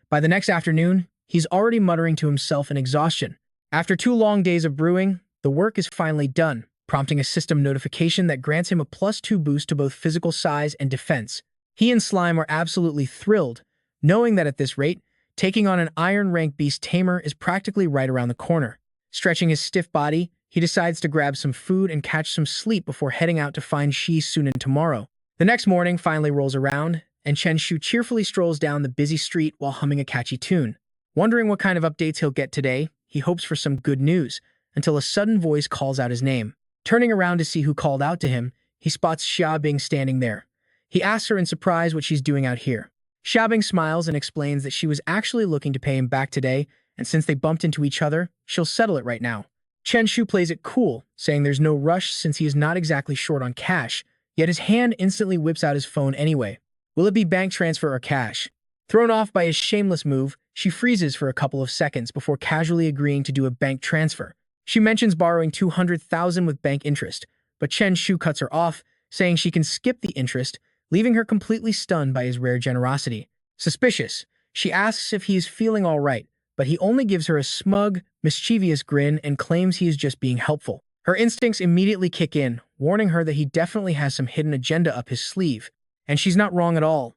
By the next afternoon, he's already muttering to himself in exhaustion. After 2 long days of brewing, the work is finally done, prompting a system notification that grants him a +2 boost to both physical size and defense. He and Slime are absolutely thrilled, knowing that at this rate, taking on an Iron Rank Beast Tamer is practically right around the corner. Stretching his stiff body, he decides to grab some food and catch some sleep before heading out to find Shi Sunan tomorrow. The next morning finally rolls around, and Chen Shu cheerfully strolls down the busy street while humming a catchy tune. Wondering what kind of updates he'll get today, he hopes for some good news, until a sudden voice calls out his name. Turning around to see who called out to him, he spots Xiaobing standing there. He asks her in surprise what she's doing out here. Xiaobing smiles and explains that she was actually looking to pay him back today, and since they bumped into each other, she'll settle it right now. Chen Shu plays it cool, saying there's no rush since he is not exactly short on cash, yet his hand instantly whips out his phone anyway. Will it be bank transfer or cash? Thrown off by his shameless move, she freezes for a couple of seconds before casually agreeing to do a bank transfer. She mentions borrowing 200,000 with bank interest, but Chen Shu cuts her off, saying she can skip the interest, leaving her completely stunned by his rare generosity. Suspicious, she asks if he is feeling all right, but he only gives her a smug, mischievous grin and claims he is just being helpful. Her instincts immediately kick in, warning her that he definitely has some hidden agenda up his sleeve. And she's not wrong at all.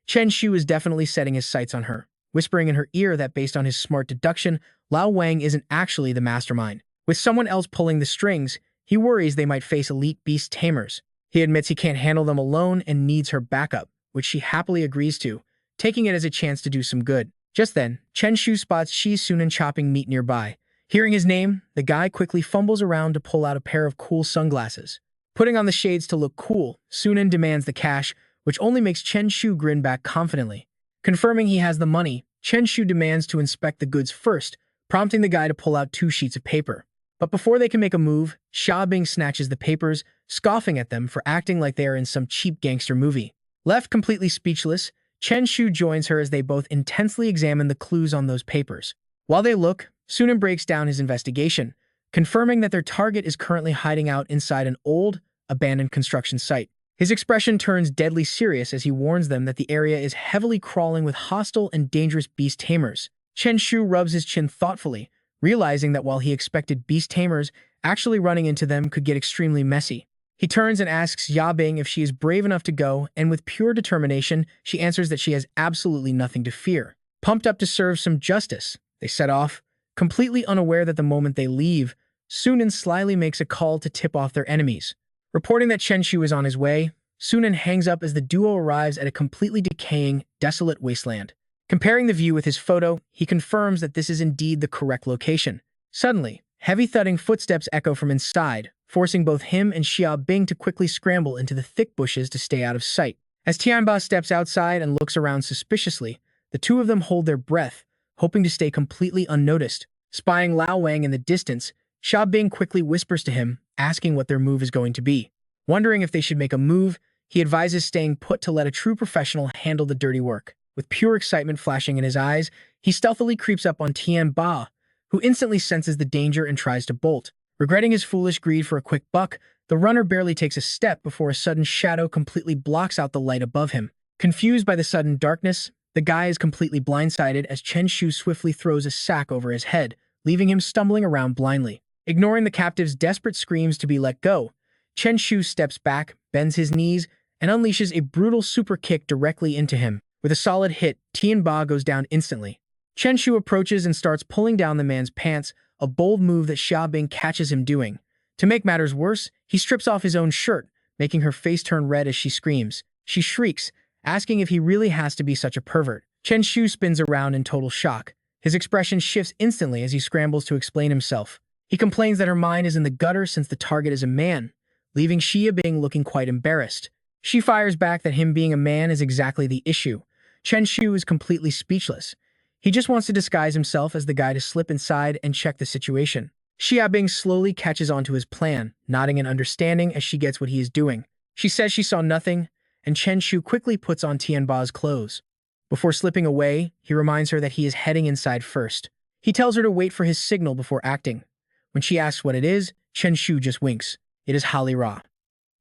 Chen Shu is definitely setting his sights on her, whispering in her ear that based on his smart deduction, Lao Wang isn't actually the mastermind. With someone else pulling the strings, he worries they might face elite Beast Tamers. He admits he can't handle them alone and needs her backup, which she happily agrees to, taking it as a chance to do some good. Just then, Chen Shu spots Shi Sunan chopping meat nearby. Hearing his name, the guy quickly fumbles around to pull out a pair of cool sunglasses. Putting on the shades to look cool, Sunan demands the cash, which only makes Chen Shu grin back confidently. Confirming he has the money, Chen Shu demands to inspect the goods first, prompting the guy to pull out 2 sheets of paper. But before they can make a move, Xiaobing snatches the papers, scoffing at them for acting like they are in some cheap gangster movie. Left completely speechless, Chen Shu joins her as they both intensely examine the clues on those papers. While they look, Sunan breaks down his investigation, confirming that their target is currently hiding out inside an old, abandoned construction site. His expression turns deadly serious as he warns them that the area is heavily crawling with hostile and dangerous beast tamers. Chen Shu rubs his chin thoughtfully, realizing that while he expected beast tamers, actually running into them could get extremely messy. He turns and asks Yabing if she is brave enough to go, and with pure determination, she answers that she has absolutely nothing to fear. Pumped up to serve some justice, they set off, completely unaware that the moment they leave, Sunan slyly makes a call to tip off their enemies. Reporting that Chen Shu is on his way, Sunan hangs up as the duo arrives at a completely decaying, desolate wasteland. Comparing the view with his photo, he confirms that this is indeed the correct location. Suddenly, heavy thudding footsteps echo from inside, forcing both him and Xiaobing to quickly scramble into the thick bushes to stay out of sight. As Tianba steps outside and looks around suspiciously, the two of them hold their breath, hoping to stay completely unnoticed. Spying Lao Wang in the distance, Xiaobing quickly whispers to him, asking what their move is going to be. Wondering if they should make a move, he advises staying put to let a true professional handle the dirty work. With pure excitement flashing in his eyes, he stealthily creeps up on Tianba, who instantly senses the danger and tries to bolt. Regretting his foolish greed for a quick buck, the runner barely takes a step before a sudden shadow completely blocks out the light above him. Confused by the sudden darkness, the guy is completely blindsided as Chen Shu swiftly throws a sack over his head, leaving him stumbling around blindly. Ignoring the captive's desperate screams to be let go, Chen Shu steps back, bends his knees, and unleashes a brutal super kick directly into him. With a solid hit, Tianba goes down instantly. Chen Shu approaches and starts pulling down the man's pants, a bold move that Xiaobing catches him doing. To make matters worse, he strips off his own shirt, making her face turn red as she screams. She shrieks, asking if he really has to be such a pervert. Chen Shu spins around in total shock. His expression shifts instantly as he scrambles to explain himself. He complains that her mind is in the gutter since the target is a man, leaving Xiaobing looking quite embarrassed. She fires back that him being a man is exactly the issue. Chen Shu is completely speechless. He just wants to disguise himself as the guy to slip inside and check the situation. Xiaobing slowly catches on to his plan, nodding in understanding as she gets what he is doing. She says she saw nothing, and Chen Shu quickly puts on Tianba's clothes. Before slipping away, he reminds her that he is heading inside first. He tells her to wait for his signal before acting. When she asks what it is, Chen Shu just winks. It is Holly Ra.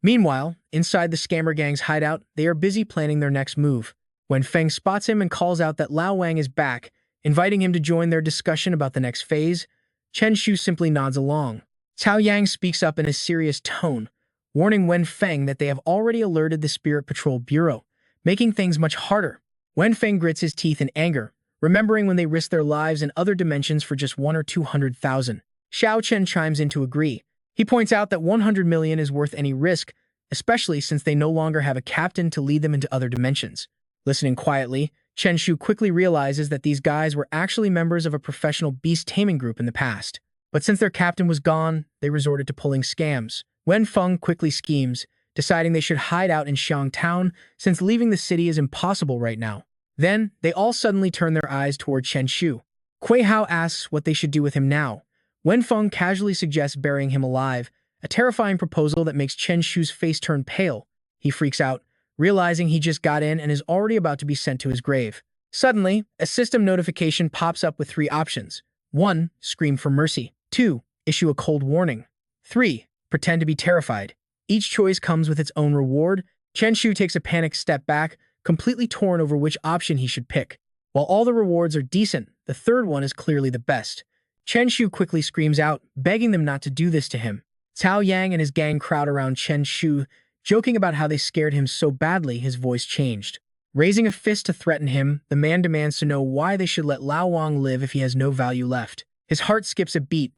Meanwhile, inside the scammer gang's hideout, they are busy planning their next move. When Feng spots him and calls out that Lao Wang is back, inviting him to join their discussion about the next phase, Chen Shu simply nods along. Cao Yang speaks up in a serious tone, warning Wen Feng that they have already alerted the Spirit Patrol Bureau, making things much harder. Wen Feng grits his teeth in anger, remembering when they risked their lives in other dimensions for just 1 or 200,000. Xiao Chen chimes in to agree. He points out that 100 million is worth any risk, especially since they no longer have a captain to lead them into other dimensions. Listening quietly, Chen Shu quickly realizes that these guys were actually members of a professional beast taming group in the past. But since their captain was gone, they resorted to pulling scams. Wen Feng quickly schemes, deciding they should hide out in Xiang Town since leaving the city is impossible right now. Then, they all suddenly turn their eyes toward Chen Shu. Kui Hao asks what they should do with him now. Wen Feng casually suggests burying him alive, a terrifying proposal that makes Chen Shu's face turn pale. He freaks out, realizing he just got in and is already about to be sent to his grave. Suddenly, a system notification pops up with 3 options. 1. Scream for mercy. 2. Issue a cold warning. 3. Pretend to be terrified. Each choice comes with its own reward. Chen Shu takes a panicked step back, completely torn over which option he should pick. While all the rewards are decent, the third one is clearly the best. Chen Shu quickly screams out, begging them not to do this to him. Cao Yang and his gang crowd around Chen Shu, joking about how they scared him so badly his voice changed. Raising a fist to threaten him, the man demands to know why they should let Lao Wang live if he has no value left. His heart skips a beat,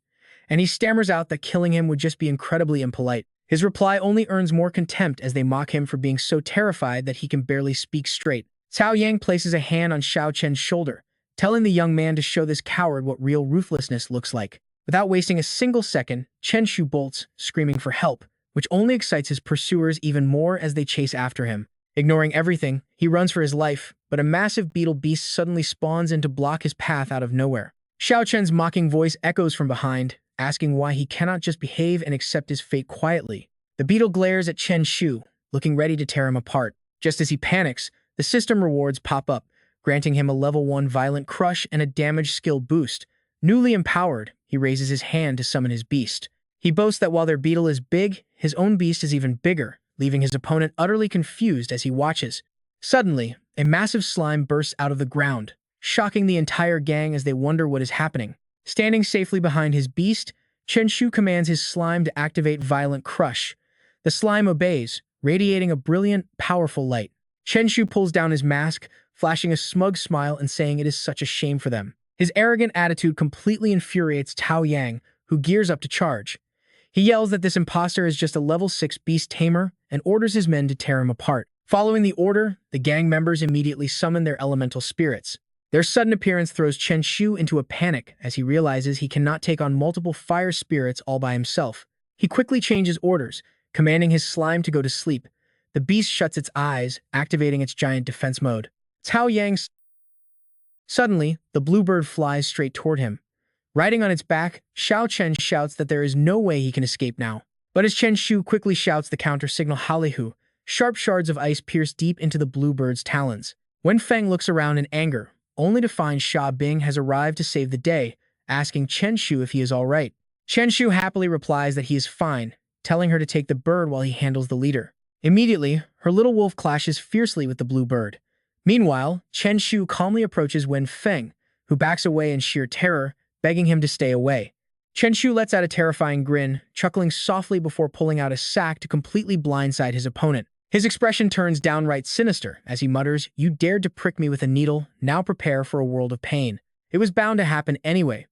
and he stammers out that killing him would just be incredibly impolite. His reply only earns more contempt as they mock him for being so terrified that he can barely speak straight. Cao Yang places a hand on Xiao Chen's shoulder, telling the young man to show this coward what real ruthlessness looks like. Without wasting a single second, Chen Shu bolts, screaming for help, which only excites his pursuers even more as they chase after him. Ignoring everything, he runs for his life, but a massive beetle beast suddenly spawns in to block his path out of nowhere. Xiao Chen's mocking voice echoes from behind, asking why he cannot just behave and accept his fate quietly. The beetle glares at Chen Shu, looking ready to tear him apart. Just as he panics, the system rewards pop up, granting him a level 1 violent crush and a damage skill boost. Newly empowered, he raises his hand to summon his beast. He boasts that while their beetle is big, his own beast is even bigger, leaving his opponent utterly confused as he watches. Suddenly, a massive slime bursts out of the ground, shocking the entire gang as they wonder what is happening. Standing safely behind his beast, Chen Shu commands his slime to activate Violent Crush. The slime obeys, radiating a brilliant, powerful light. Chen Shu pulls down his mask, flashing a smug smile and saying it is such a shame for them. His arrogant attitude completely infuriates Cao Yang, who gears up to charge. He yells that this imposter is just a level 6 Beast Tamer and orders his men to tear him apart. Following the order, the gang members immediately summon their elemental spirits. Their sudden appearance throws Chen Shu into a panic as he realizes he cannot take on multiple fire spirits all by himself. He quickly changes orders, commanding his slime to go to sleep. The beast shuts its eyes, activating its giant defense mode. Cao Yang. Suddenly, the bluebird flies straight toward him. Riding on its back, Xiao Chen shouts that there is no way he can escape now. But as Chen Shu quickly shouts the counter-signal Halihu, sharp shards of ice pierce deep into the bluebird's talons. Wen Feng looks around in anger, only to find Xia Bing has arrived to save the day, asking Chen Shu if he is all right. Chen Shu happily replies that he is fine, telling her to take the bird while he handles the leader. Immediately, her little wolf clashes fiercely with the blue bird. Meanwhile, Chen Shu calmly approaches Wen Feng, who backs away in sheer terror, begging him to stay away. Chen Shu lets out a terrifying grin, chuckling softly before pulling out a sack to completely blindside his opponent. His expression turns downright sinister as he mutters, "You dared to prick me with a needle, now prepare for a world of pain." It was bound to happen anyway.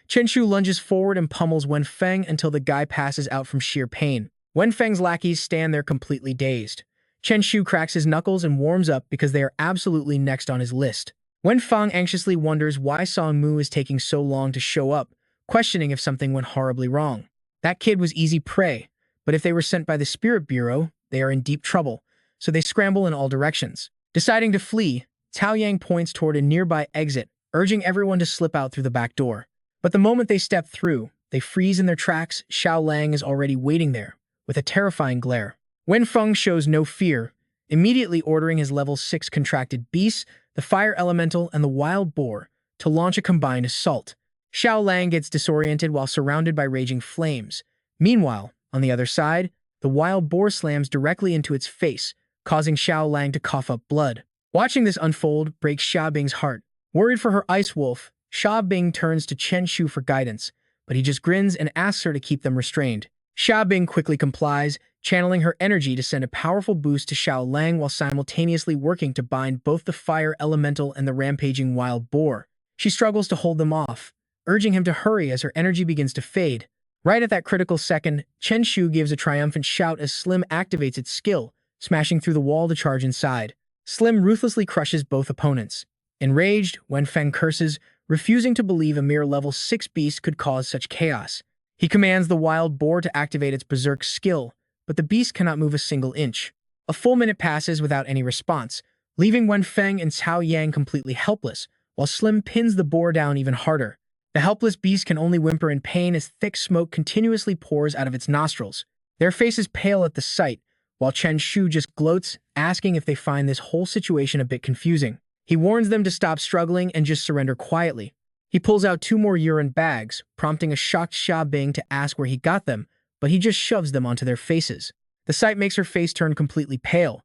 Chen Shu lunges forward and pummels Wen Feng until the guy passes out from sheer pain. Wen Feng's lackeys stand there completely dazed. Chen Shu cracks his knuckles and warms up because they are absolutely next on his list. Wen Feng anxiously wonders why Song Mu is taking so long to show up, questioning if something went horribly wrong. That kid was easy prey, but if they were sent by the Spirit Bureau, they are in deep trouble, so they scramble in all directions. Deciding to flee, Cao Yang points toward a nearby exit, urging everyone to slip out through the back door. But the moment they step through, they freeze in their tracks. Xiao Lang is already waiting there, with a terrifying glare. Wenfeng shows no fear, immediately ordering his level 6 contracted beasts, the fire elemental and the wild boar, to launch a combined assault. Xiao Lang gets disoriented while surrounded by raging flames. Meanwhile, on the other side, the wild boar slams directly into its face, causing Xiao Lang to cough up blood. Watching this unfold breaks Xia Bing's heart. Worried for her ice wolf, Xia Bing turns to Chen Shu for guidance, but he just grins and asks her to keep them restrained. Xia Bing quickly complies, channeling her energy to send a powerful boost to Xiao Lang while simultaneously working to bind both the fire elemental and the rampaging wild boar. She struggles to hold them off, urging him to hurry as her energy begins to fade. Right at that critical second, Chen Shu gives a triumphant shout as Slim activates its skill, smashing through the wall to charge inside. Slim ruthlessly crushes both opponents. Enraged, Wenfeng curses, refusing to believe a mere level 6 beast could cause such chaos. He commands the wild boar to activate its berserk skill, but the beast cannot move a single inch. A full minute passes without any response, leaving Wenfeng and Cao Yang completely helpless, while Slim pins the boar down even harder. The helpless beast can only whimper in pain as thick smoke continuously pours out of its nostrils. Their faces pale at the sight, while Chen Shu just gloats, asking if they find this whole situation a bit confusing. He warns them to stop struggling and just surrender quietly. He pulls out 2 more urine bags, prompting a shocked Xia Bing to ask where he got them, but he just shoves them onto their faces. The sight makes her face turn completely pale.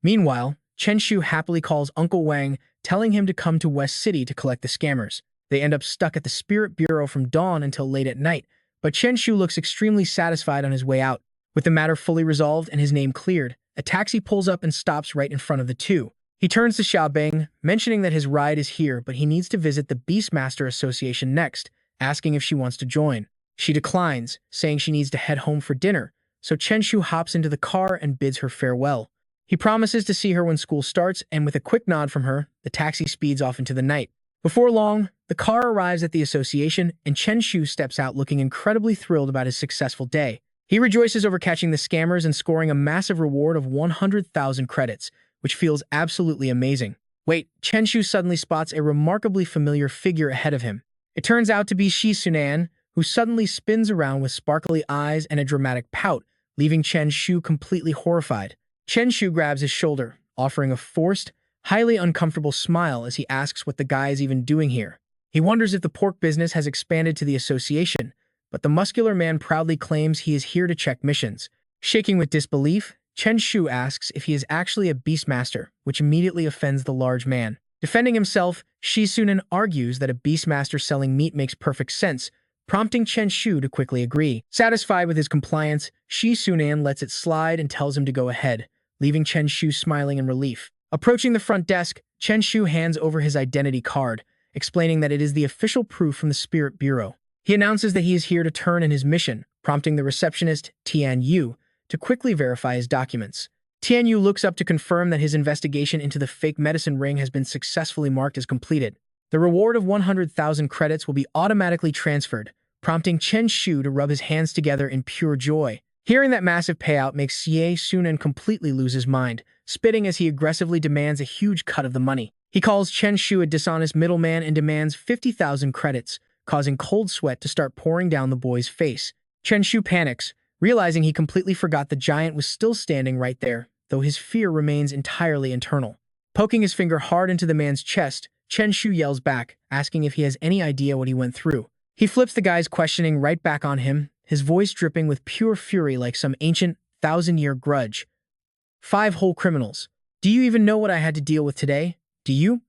Meanwhile, Chen Shu happily calls Uncle Wang, telling him to come to West City to collect the scammers. They end up stuck at the Spirit Bureau from dawn until late at night, but Chen Shu looks extremely satisfied on his way out. With the matter fully resolved and his name cleared, a taxi pulls up and stops right in front of the two. He turns to Xia Bing, mentioning that his ride is here, but he needs to visit the Beastmaster Association next, asking if she wants to join. She declines, saying she needs to head home for dinner, so Chen Shu hops into the car and bids her farewell. He promises to see her when school starts, and with a quick nod from her, the taxi speeds off into the night. Before long, the car arrives at the association, and Chen Shu steps out looking incredibly thrilled about his successful day. He rejoices over catching the scammers and scoring a massive reward of 100,000 credits, which feels absolutely amazing. Wait, Chen Shu suddenly spots a remarkably familiar figure ahead of him. It turns out to be Shi Sunan, who suddenly spins around with sparkly eyes and a dramatic pout, leaving Chen Shu completely horrified. Chen Shu grabs his shoulder, offering a forced, highly uncomfortable smile as he asks what the guy is even doing here. He wonders if the pork business has expanded to the association, but the muscular man proudly claims he is here to check missions. Shaking with disbelief, Chen Shu asks if he is actually a beastmaster, which immediately offends the large man. Defending himself, Shi Sunan argues that a beastmaster selling meat makes perfect sense, prompting Chen Shu to quickly agree. Satisfied with his compliance, Shi Sunan lets it slide and tells him to go ahead, leaving Chen Shu smiling in relief. Approaching the front desk, Chen Shu hands over his identity card, explaining that it is the official proof from the Spirit Bureau. He announces that he is here to turn in his mission, prompting the receptionist, Tian Yu, to quickly verify his documents. Tian Yu looks up to confirm that his investigation into the fake medicine ring has been successfully marked as completed. The reward of 100,000 credits will be automatically transferred, prompting Chen Shu to rub his hands together in pure joy. Hearing that massive payout makes Xie Sunan completely lose his mind, spitting as he aggressively demands a huge cut of the money. He calls Chen Shu a dishonest middleman and demands 50,000 credits, causing cold sweat to start pouring down the boy's face. Chen Shu panics, realizing he completely forgot the giant was still standing right there, though his fear remains entirely internal. Poking his finger hard into the man's chest, Chen Shu yells back, asking if he has any idea what he went through. He flips the guy's questioning right back on him, his voice dripping with pure fury like some ancient, 1,000-year grudge. 5 whole criminals. Do you even know what I had to deal with today? Do you?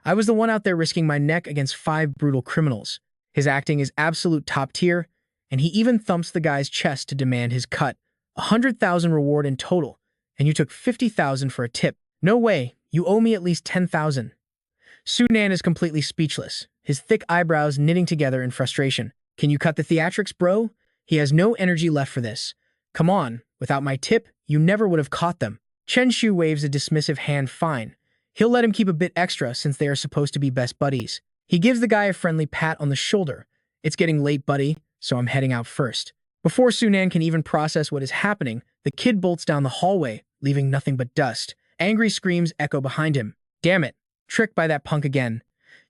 I was the one out there risking my neck against 5 brutal criminals. His acting is absolute top tier, and he even thumps the guy's chest to demand his cut. 100,000 reward in total, and you took 50,000 for a tip. No way, you owe me at least 10,000. Sunan is completely speechless, his thick eyebrows knitting together in frustration. Can you cut the theatrics, bro? He has no energy left for this. Come on, without my tip, you never would have caught them. Chen Shu waves a dismissive hand fine. He'll let him keep a bit extra since they are supposed to be best buddies. He gives the guy a friendly pat on the shoulder. It's getting late, buddy, so I'm heading out first. Before Sunan can even process what is happening, the kid bolts down the hallway, leaving nothing but dust. Angry screams echo behind him. Damn it, tricked by that punk again.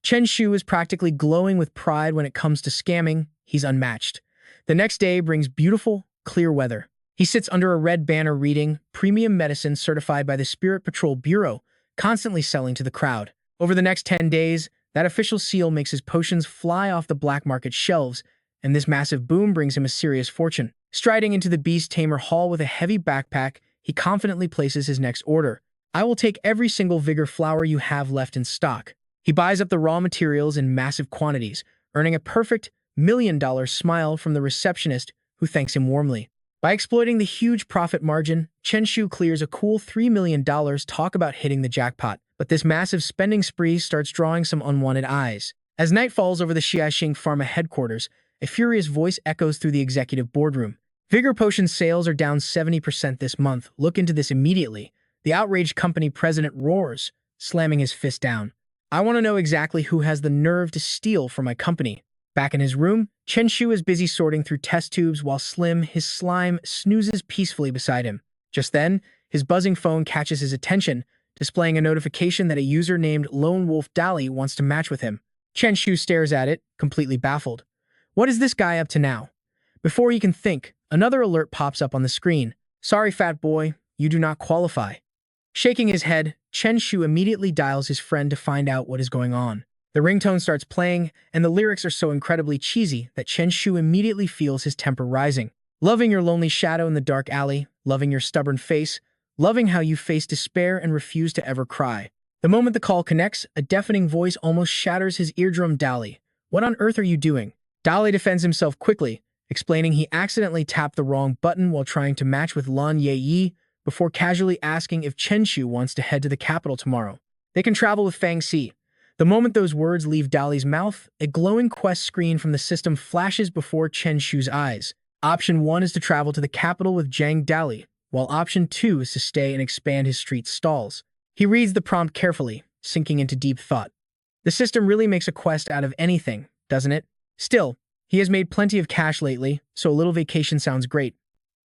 Chen Shu is practically glowing with pride when it comes to scamming. He's unmatched. The next day brings beautiful, clear weather. He sits under a red banner reading premium medicine certified by the Spirit Patrol Bureau, constantly selling to the crowd. Over the next 10 days, that official seal makes his potions fly off the black market shelves, and this massive boom brings him a serious fortune. Striding into the Beast Tamer hall with a heavy backpack, he confidently places his next order. I will take every single vigor flower you have left in stock. He buys up the raw materials in massive quantities, earning a perfect $1 million smile from the receptionist who thanks him warmly. By exploiting the huge profit margin, Chen Shu clears a cool $3 million. Talk about hitting the jackpot. But this massive spending spree starts drawing some unwanted eyes. As night falls over the Xiaxing Pharma headquarters, a furious voice echoes through the executive boardroom. Vigor potion sales are down 70% this month. Look into this immediately. The outraged company president roars, slamming his fist down. I want to know exactly who has the nerve to steal from my company. Back in his room, Chen Shu is busy sorting through test tubes while Slim, his slime, snoozes peacefully beside him. Just then, his buzzing phone catches his attention, displaying a notification that a user named Lone Wolf Dali wants to match with him. Chen Shu stares at it, completely baffled. What is this guy up to now? Before he can think, another alert pops up on the screen. Sorry, fat boy, you do not qualify. Shaking his head, Chen Shu immediately dials his friend to find out what is going on. The ringtone starts playing, and the lyrics are so incredibly cheesy that Chen Shu immediately feels his temper rising. Loving your lonely shadow in the dark alley, loving your stubborn face, loving how you face despair and refuse to ever cry. The moment the call connects, a deafening voice almost shatters his eardrum. Dali, what on earth are you doing? Dali defends himself quickly, explaining he accidentally tapped the wrong button while trying to match with Lan Yi before casually asking if Chen Shu wants to head to the capital tomorrow. They can travel with Fang Si. The moment those words leave Dali's mouth, a glowing quest screen from the system flashes before Chen Shu's eyes. Option 1 is to travel to the capital with Zhang Dali, while option 2 is to stay and expand his street stalls. He reads the prompt carefully, sinking into deep thought. The system really makes a quest out of anything, doesn't it? Still, he has made plenty of cash lately, so a little vacation sounds great.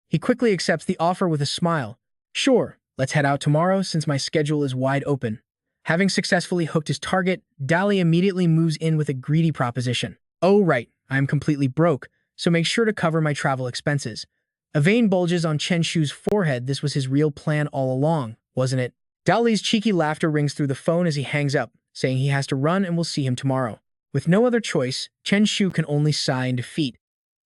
He quickly accepts the offer with a smile. Sure, let's head out tomorrow since my schedule is wide open. Having successfully hooked his target, Dali immediately moves in with a greedy proposition. Oh right, I am completely broke, so make sure to cover my travel expenses. A vein bulges on Chen Shu's forehead. This was his real plan all along, wasn't it? Dali's cheeky laughter rings through the phone as he hangs up, saying he has to run and will see him tomorrow. With no other choice, Chen Shu can only sigh in defeat.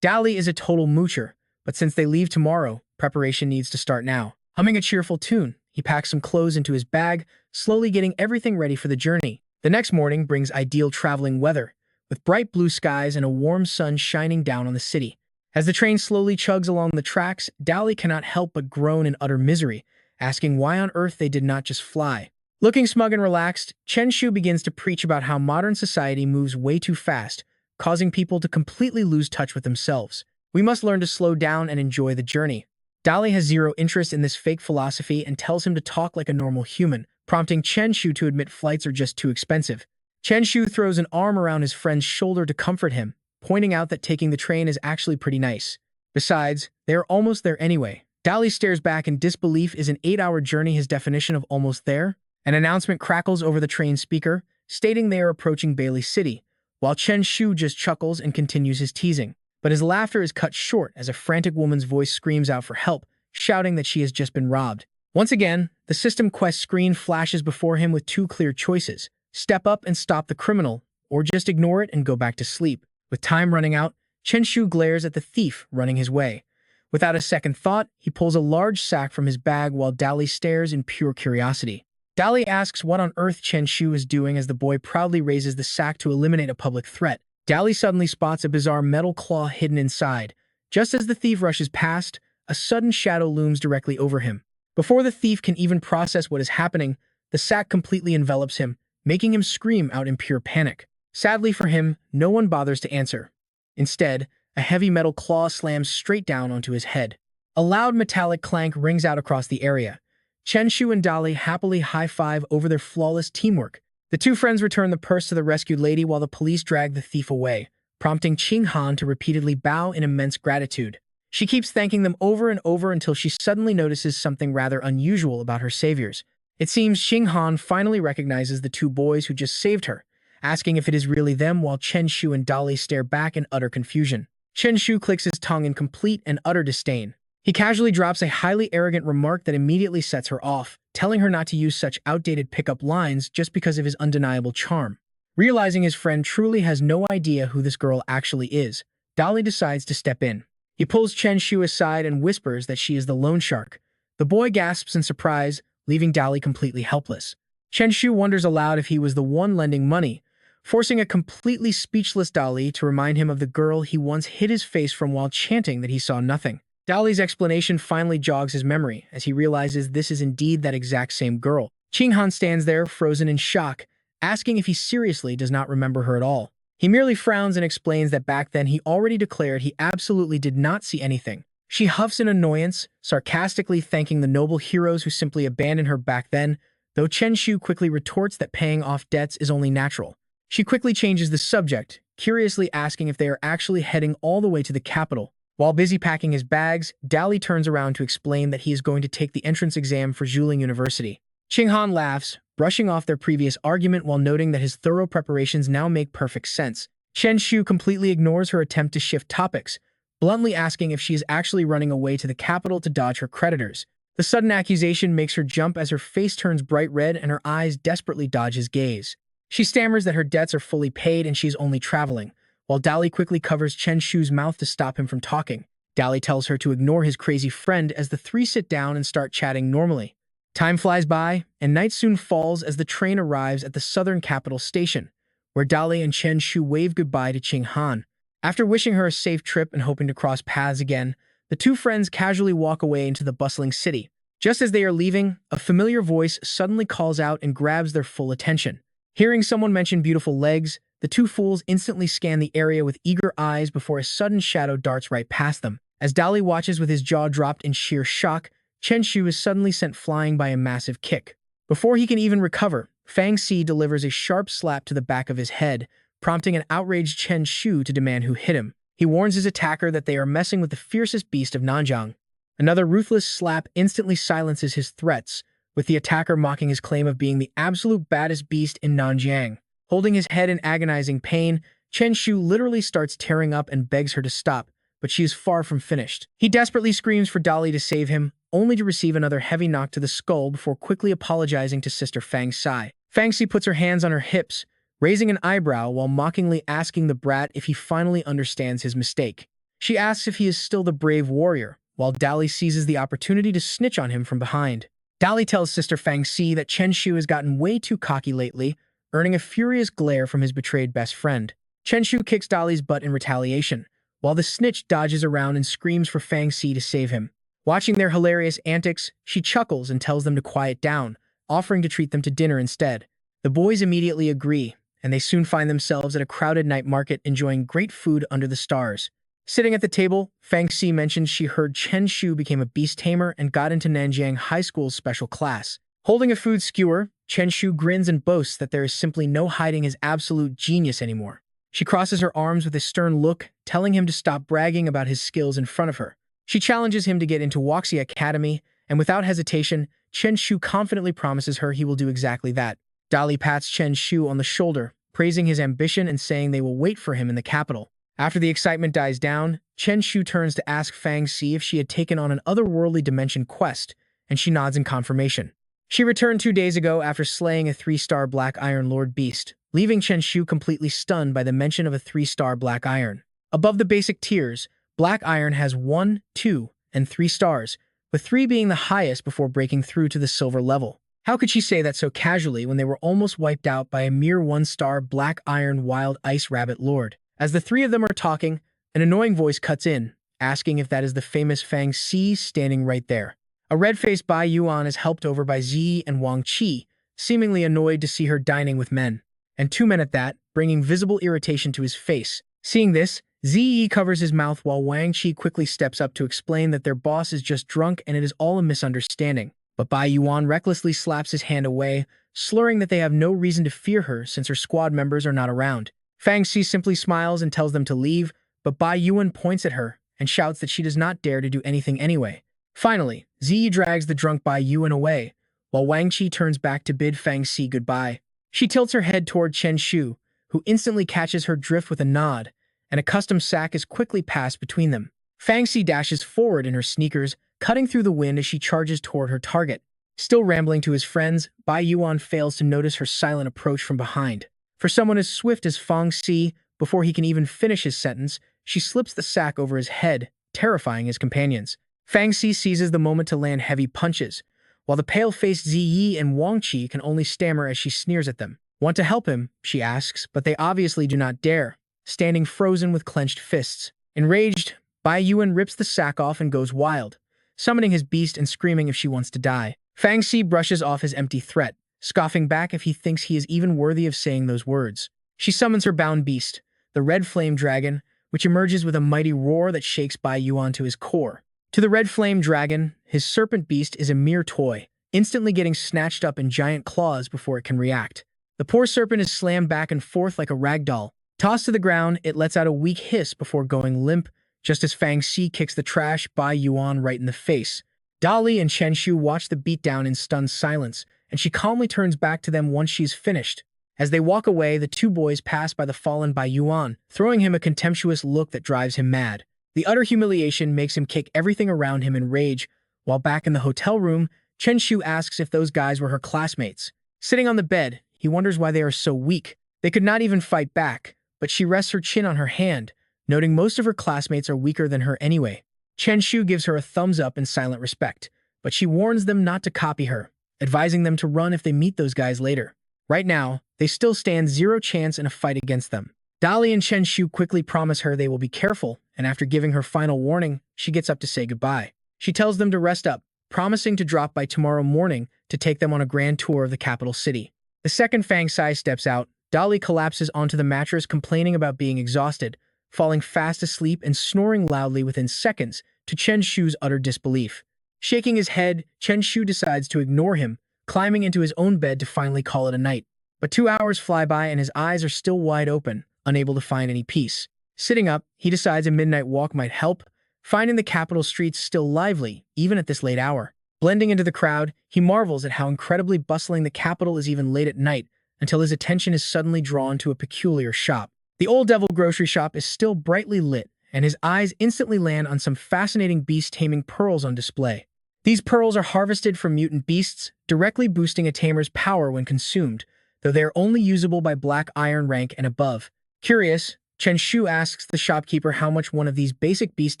Dali is a total moocher, but since they leave tomorrow, preparation needs to start now. Humming a cheerful tune, he packs some clothes into his bag, slowly getting everything ready for the journey. The next morning brings ideal traveling weather, with bright blue skies and a warm sun shining down on the city. As the train slowly chugs along the tracks, Dali cannot help but groan in utter misery, asking why on earth they did not just fly. Looking smug and relaxed, Chen Shu begins to preach about how modern society moves way too fast, causing people to completely lose touch with themselves. We must learn to slow down and enjoy the journey. Dali has zero interest in this fake philosophy and tells him to talk like a normal human, prompting Chen Shu to admit flights are just too expensive. Chen Shu throws an arm around his friend's shoulder to comfort him, pointing out that taking the train is actually pretty nice. Besides, they are almost there anyway. Dali stares back in disbelief. Is an 8-hour journey his definition of almost there? An announcement crackles over the train speaker, stating they are approaching Bailey City, while Chen Shu just chuckles and continues his teasing. But his laughter is cut short as a frantic woman's voice screams out for help, shouting that she has just been robbed. Once again, the system quest screen flashes before him with two clear choices: step up and stop the criminal, or just ignore it and go back to sleep. With time running out, Chen Shu glares at the thief running his way. Without a second thought, he pulls a large sack from his bag while Dali stares in pure curiosity. Dali asks what on earth Chen Shu is doing as the boy proudly raises the sack to eliminate a public threat. Dali suddenly spots a bizarre metal claw hidden inside. Just as the thief rushes past, a sudden shadow looms directly over him. Before the thief can even process what is happening, the sack completely envelops him, making him scream out in pure panic. Sadly for him, no one bothers to answer. Instead, a heavy metal claw slams straight down onto his head. A loud metallic clank rings out across the area. Chen Shu and Dali happily high-five over their flawless teamwork. The two friends return the purse to the rescued lady while the police drag the thief away, prompting Qing Han to repeatedly bow in immense gratitude. She keeps thanking them over and over until she suddenly notices something rather unusual about her saviors. It seems Qing Han finally recognizes the two boys who just saved her, asking if it is really them while Chen Shu and Dali stare back in utter confusion. Chen Shu clicks his tongue in complete and utter disdain. He casually drops a highly arrogant remark that immediately sets her off, telling her not to use such outdated pickup lines just because of his undeniable charm. Realizing his friend truly has no idea who this girl actually is, Dali decides to step in. He pulls Chen Shu aside and whispers that she is the loan shark. The boy gasps in surprise, leaving Dali completely helpless. Chen Shu wonders aloud if he was the one lending money, forcing a completely speechless Dali to remind him of the girl he once hid his face from while chanting that he saw nothing. Dali's explanation finally jogs his memory as he realizes this is indeed that exact same girl. Qinghan stands there, frozen in shock, asking if he seriously does not remember her at all. He merely frowns and explains that back then he already declared he absolutely did not see anything. She huffs in annoyance, sarcastically thanking the noble heroes who simply abandoned her back then, though Chen Shu quickly retorts that paying off debts is only natural. She quickly changes the subject, curiously asking if they are actually heading all the way to the capital. While busy packing his bags, Dali turns around to explain that he is going to take the entrance exam for Zhuling University. Qinghan laughs, brushing off their previous argument while noting that his thorough preparations now make perfect sense. Chen Shu completely ignores her attempt to shift topics, bluntly asking if she is actually running away to the capital to dodge her creditors. The sudden accusation makes her jump as her face turns bright red and her eyes desperately dodge his gaze. She stammers that her debts are fully paid and she is only traveling, while Dali quickly covers Chen Shu's mouth to stop him from talking. Dali tells her to ignore his crazy friend as the three sit down and start chatting normally. Time flies by, and night soon falls as the train arrives at the southern capital station, where Dali and Chen Shu wave goodbye to Qinghan. After wishing her a safe trip and hoping to cross paths again, the two friends casually walk away into the bustling city. Just as they are leaving, a familiar voice suddenly calls out and grabs their full attention. Hearing someone mention beautiful legs, the two fools instantly scan the area with eager eyes before a sudden shadow darts right past them. As Dali watches with his jaw dropped in sheer shock, Chen Shu is suddenly sent flying by a massive kick. Before he can even recover, Fang Xi delivers a sharp slap to the back of his head, prompting an outraged Chen Shu to demand who hit him. He warns his attacker that they are messing with the fiercest beast of Nanjiang. Another ruthless slap instantly silences his threats, with the attacker mocking his claim of being the absolute baddest beast in Nanjiang. Holding his head in agonizing pain, Chen Shu literally starts tearing up and begs her to stop, but she is far from finished. He desperately screams for Dali to save him, only to receive another heavy knock to the skull before quickly apologizing to Sister Fang Xi. Fang Xi puts her hands on her hips, raising an eyebrow while mockingly asking the brat if he finally understands his mistake. She asks if he is still the brave warrior, while Dali seizes the opportunity to snitch on him from behind. Dali tells Sister Fang Xi that Chen Shu has gotten way too cocky lately, earning a furious glare from his betrayed best friend. Chen Shu kicks Dali's butt in retaliation, while the snitch dodges around and screams for Fang Xi to save him. Watching their hilarious antics, she chuckles and tells them to quiet down, offering to treat them to dinner instead. The boys immediately agree, and they soon find themselves at a crowded night market enjoying great food under the stars. Sitting at the table, Fang Xi mentions she heard Chen Shu became a beast tamer and got into Nanjiang High School's special class. Holding a food skewer, Chen Shu grins and boasts that there is simply no hiding his absolute genius anymore. She crosses her arms with a stern look, telling him to stop bragging about his skills in front of her. She challenges him to get into Wuxia Academy, and without hesitation, Chen Shu confidently promises her he will do exactly that. Dali pats Chen Shu on the shoulder, praising his ambition and saying they will wait for him in the capital. After the excitement dies down, Chen Shu turns to ask Fang Xi if she had taken on an otherworldly dimension quest, and she nods in confirmation. She returned 2 days ago after slaying a 3-star Black Iron Lord beast, leaving Chen Shu completely stunned by the mention of a 3-star Black Iron. Above the basic tiers, Black Iron has 1, 2, and 3 stars, with 3 being the highest before breaking through to the silver level. How could she say that so casually when they were almost wiped out by a mere 1-star Black Iron Wild Ice Rabbit Lord? As the three of them are talking, an annoying voice cuts in, asking if that is the famous Fang Xi standing right there. A red-faced Bai Yuan is helped over by Zi and Wang Qi, seemingly annoyed to see her dining with men. And 2 men at that, bringing visible irritation to his face. Seeing this, Zi covers his mouth while Wang Qi quickly steps up to explain that their boss is just drunk and it is all a misunderstanding. But Bai Yuan recklessly slaps his hand away, slurring that they have no reason to fear her since her squad members are not around. Fang Xi simply smiles and tells them to leave, but Bai Yuan points at her and shouts that she does not dare to do anything anyway. Finally, Zi drags the drunk Bai Yuan away, while Wang Qi turns back to bid Fang Xi goodbye. She tilts her head toward Chen Shu, who instantly catches her drift with a nod, and a custom sack is quickly passed between them. Fang Xi dashes forward in her sneakers, cutting through the wind as she charges toward her target. Still rambling to his friends, Bai Yuan fails to notice her silent approach from behind. For someone as swift as Fang Xi, before he can even finish his sentence, she slips the sack over his head, terrifying his companions. Fang Xi seizes the moment to land heavy punches, while the pale-faced Ziyi and Wang Qi can only stammer as she sneers at them. Want to help him, she asks, but they obviously do not dare, standing frozen with clenched fists. Enraged, Bai Yuan rips the sack off and goes wild, summoning his beast and screaming if she wants to die. Fang Xi brushes off his empty threat, scoffing back if he thinks he is even worthy of saying those words. She summons her bound beast, the red flame dragon, which emerges with a mighty roar that shakes Bai Yuan to his core. To the red flame dragon, his serpent beast is a mere toy, instantly getting snatched up in giant claws before it can react. The poor serpent is slammed back and forth like a rag doll. Tossed to the ground, it lets out a weak hiss before going limp, just as Fang Xi kicks the trash Bai Yuan right in the face. Dali and Chen Shu watch the beatdown in stunned silence, and she calmly turns back to them once she's finished. As they walk away, the two boys pass by the fallen Bai Yuan, throwing him a contemptuous look that drives him mad. The utter humiliation makes him kick everything around him in rage. While back in the hotel room, Chen Shu asks if those guys were her classmates. Sitting on the bed, he wonders why they are so weak. They could not even fight back, but she rests her chin on her hand, noting most of her classmates are weaker than her anyway. Chen Shu gives her a thumbs up in silent respect, but she warns them not to copy her, advising them to run if they meet those guys later. Right now, they still stand zero chance in a fight against them. Dali and Chen Shu quickly promise her they will be careful, and after giving her final warning, she gets up to say goodbye. She tells them to rest up, promising to drop by tomorrow morning to take them on a grand tour of the capital city. The second Fang Xi steps out, Dali collapses onto the mattress complaining about being exhausted, falling fast asleep and snoring loudly within seconds, to Chen Shu's utter disbelief. Shaking his head, Chen Shu decides to ignore him, climbing into his own bed to finally call it a night. But 2 hours fly by and his eyes are still wide open, unable to find any peace. Sitting up, he decides a midnight walk might help, finding the capital streets still lively, even at this late hour. Blending into the crowd, he marvels at how incredibly bustling the capital is even late at night, until his attention is suddenly drawn to a peculiar shop. The Old Devil grocery shop is still brightly lit, and his eyes instantly land on some fascinating beast taming pearls on display. These pearls are harvested from mutant beasts, directly boosting a tamer's power when consumed, though they are only usable by Black Iron rank and above. Curious, Chen Shu asks the shopkeeper how much one of these basic beast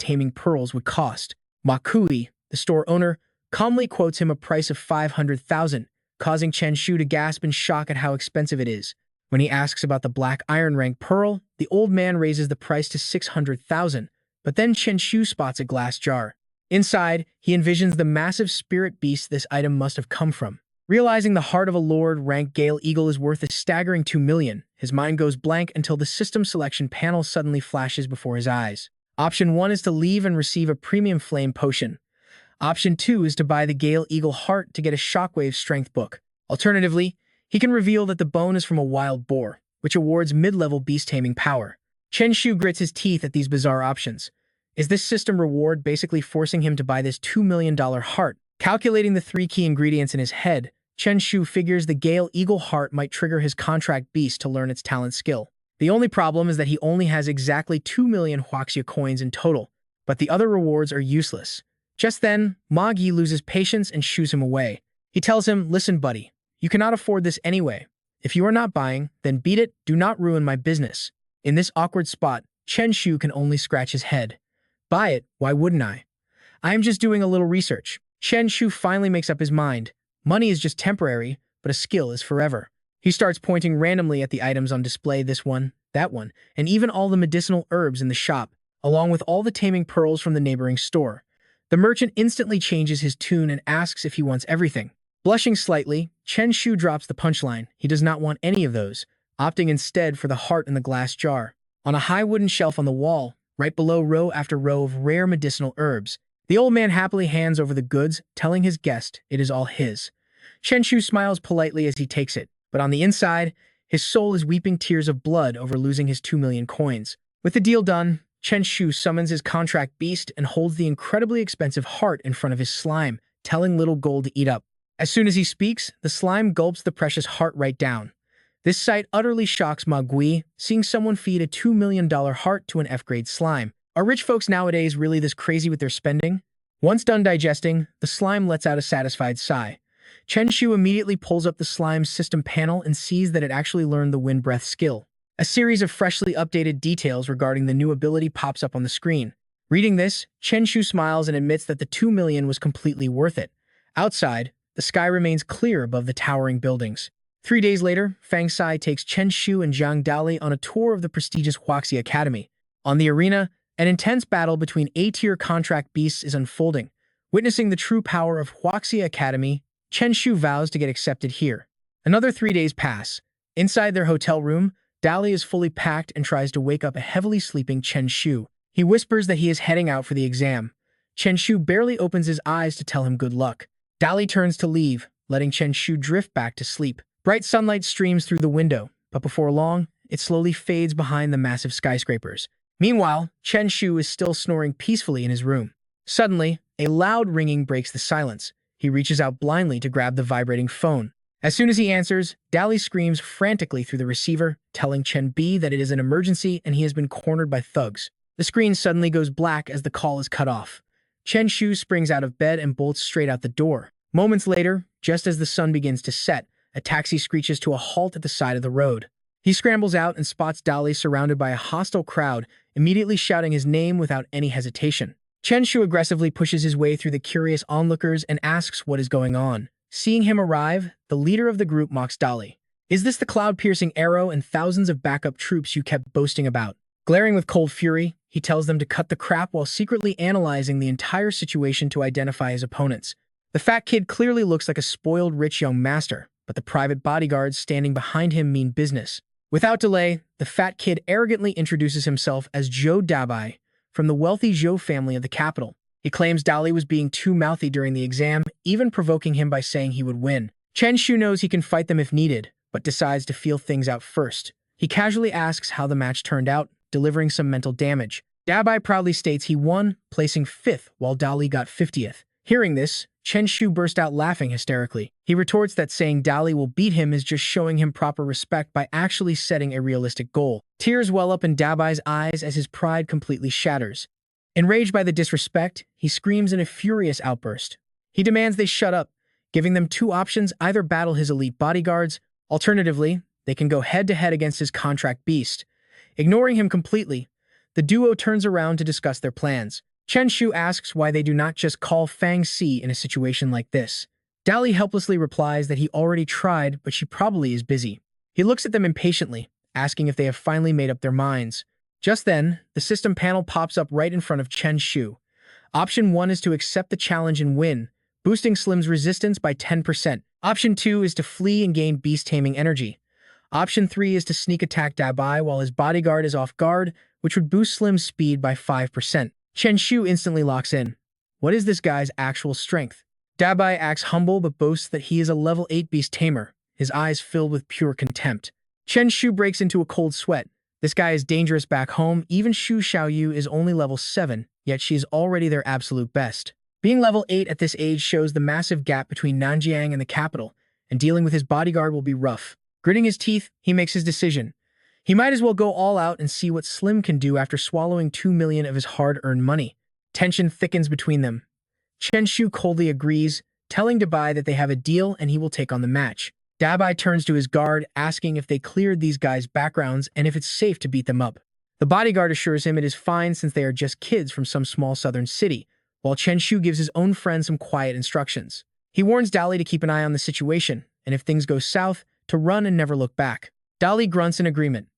taming pearls would cost. Ma Kui, the store owner, calmly quotes him a price of 500,000, causing Chen Shu to gasp in shock at how expensive it is. When he asks about the Black Iron rank pearl, the old man raises the price to 600,000, but then Chen Shu spots a glass jar. Inside, he envisions the massive spirit beast this item must have come from. Realizing the heart of a Lord rank Gale Eagle is worth a staggering 2 million, his mind goes blank until the system selection panel suddenly flashes before his eyes. Option 1 is to leave and receive a premium flame potion. Option 2 is to buy the Gale Eagle heart to get a shockwave strength book. Alternatively, he can reveal that the bone is from a wild boar, which awards mid-level beast taming power. Chen Shu grits his teeth at these bizarre options. Is this system reward basically forcing him to buy this $2 million heart? Calculating the 3 key ingredients in his head, Chen Shu figures the Gale Eagle heart might trigger his contract beast to learn its talent skill. The only problem is that he only has exactly 2 million Huaxia coins in total, but the other rewards are useless. Just then, Ma Gi loses patience and shoos him away. He tells him, "Listen, buddy, you cannot afford this anyway. If you are not buying, then beat it, do not ruin my business." In this awkward spot, Chen Shu can only scratch his head. Buy it, why wouldn't I? I am just doing a little research. Chen Shu finally makes up his mind. Money is just temporary, but a skill is forever. He starts pointing randomly at the items on display, this one, that one, and even all the medicinal herbs in the shop, along with all the taming pearls from the neighboring store. The merchant instantly changes his tune and asks if he wants everything. Blushing slightly, Chen Shu drops the punchline. He does not want any of those, opting instead for the heart in the glass jar. On a high wooden shelf on the wall, right below row after row of rare medicinal herbs, the old man happily hands over the goods, telling his guest it is all his. Chen Shu smiles politely as he takes it, but on the inside, his soul is weeping tears of blood over losing his 2 million coins. With the deal done, Chen Shu summons his contract beast and holds the incredibly expensive heart in front of his slime, telling Little Gold to eat up. As soon as he speaks, the slime gulps the precious heart right down. This sight utterly shocks Ma Gui, seeing someone feed a $2 million heart to an F-grade slime. Are rich folks nowadays really this crazy with their spending? Once done digesting, the slime lets out a satisfied sigh. Chen Shu immediately pulls up the slime's system panel and sees that it actually learned the wind breath skill. A series of freshly updated details regarding the new ability pops up on the screen. Reading this, Chen Shu smiles and admits that the 2 million was completely worth it. Outside, the sky remains clear above the towering buildings. 3 days later, Fang Sai takes Chen Shu and Zhang Dali on a tour of the prestigious Huaxi Academy. On the arena, an intense battle between A-tier contract beasts is unfolding. Witnessing the true power of Huaxi Academy, Chen Shu vows to get accepted here. Another 3 days pass. Inside their hotel room, Dali is fully packed and tries to wake up a heavily sleeping Chen Shu. He whispers that he is heading out for the exam. Chen Shu barely opens his eyes to tell him good luck. Dali turns to leave, letting Chen Shu drift back to sleep. Bright sunlight streams through the window, but before long, it slowly fades behind the massive skyscrapers. Meanwhile, Chen Shu is still snoring peacefully in his room. Suddenly, a loud ringing breaks the silence. He reaches out blindly to grab the vibrating phone. As soon as he answers, Dali screams frantically through the receiver, telling Chen B that it is an emergency and he has been cornered by thugs. The screen suddenly goes black as the call is cut off. Chen Shu springs out of bed and bolts straight out the door. Moments later, just as the sun begins to set, a taxi screeches to a halt at the side of the road. He scrambles out and spots Dali surrounded by a hostile crowd, immediately shouting his name without any hesitation. Chen Shu aggressively pushes his way through the curious onlookers and asks what is going on. Seeing him arrive, the leader of the group mocks Dali. "Is this the cloud-piercing arrow and thousands of backup troops you kept boasting about?" Glaring with cold fury, he tells them to cut the crap while secretly analyzing the entire situation to identify his opponents. The fat kid clearly looks like a spoiled rich young master, but the private bodyguards standing behind him mean business. Without delay, the fat kid arrogantly introduces himself as Zhou Dabai, from the wealthy Zhou family of the capital. He claims Dali was being too mouthy during the exam, even provoking him by saying he would win. Chen Shu knows he can fight them if needed, but decides to feel things out first. He casually asks how the match turned out, delivering some mental damage. Dabai proudly states he won, placing 5th while Dali got 50th. Hearing this, Chen Shu burst out laughing hysterically. He retorts that saying Dali will beat him is just showing him proper respect by actually setting a realistic goal. Tears well up in Dabai's eyes as his pride completely shatters. Enraged by the disrespect, he screams in a furious outburst. He demands they shut up, giving them 2 options: either battle his elite bodyguards, alternatively, they can go head-to-head against his contract beast. Ignoring him completely, the duo turns around to discuss their plans. Chen Shu asks why they do not just call Fang Si in a situation like this. Dali helplessly replies that he already tried, but she probably is busy. He looks at them impatiently, asking if they have finally made up their minds. Just then, the system panel pops up right in front of Chen Shu. Option 1 is to accept the challenge and win, boosting Slim's resistance by 10%. Option 2 is to flee and gain Beast Taming energy. Option 3 is to sneak attack Dabai while his bodyguard is off guard, which would boost Slim's speed by 5%. Chen Shu instantly locks in. What is this guy's actual strength? Dabai acts humble but boasts that he is a level 8 Beast Tamer, his eyes filled with pure contempt. Chen Shu breaks into a cold sweat. This guy is dangerous back home. Even Xu Xiaoyu is only level 7, yet she is already their absolute best. Being level 8 at this age shows the massive gap between Nanjiang and the capital, and dealing with his bodyguard will be rough. Gritting his teeth, he makes his decision. He might as well go all out and see what Slim can do after swallowing 2 million of his hard-earned money. Tension thickens between them. Chen Shu coldly agrees, telling Dabai that they have a deal and he will take on the match. Dabai turns to his guard, asking if they cleared these guys' backgrounds and if it's safe to beat them up. The bodyguard assures him it is fine since they are just kids from some small southern city, while Chen Shu gives his own friend some quiet instructions. He warns Dali to keep an eye on the situation, and if things go south, to run and never look back. Dali grunts in agreement.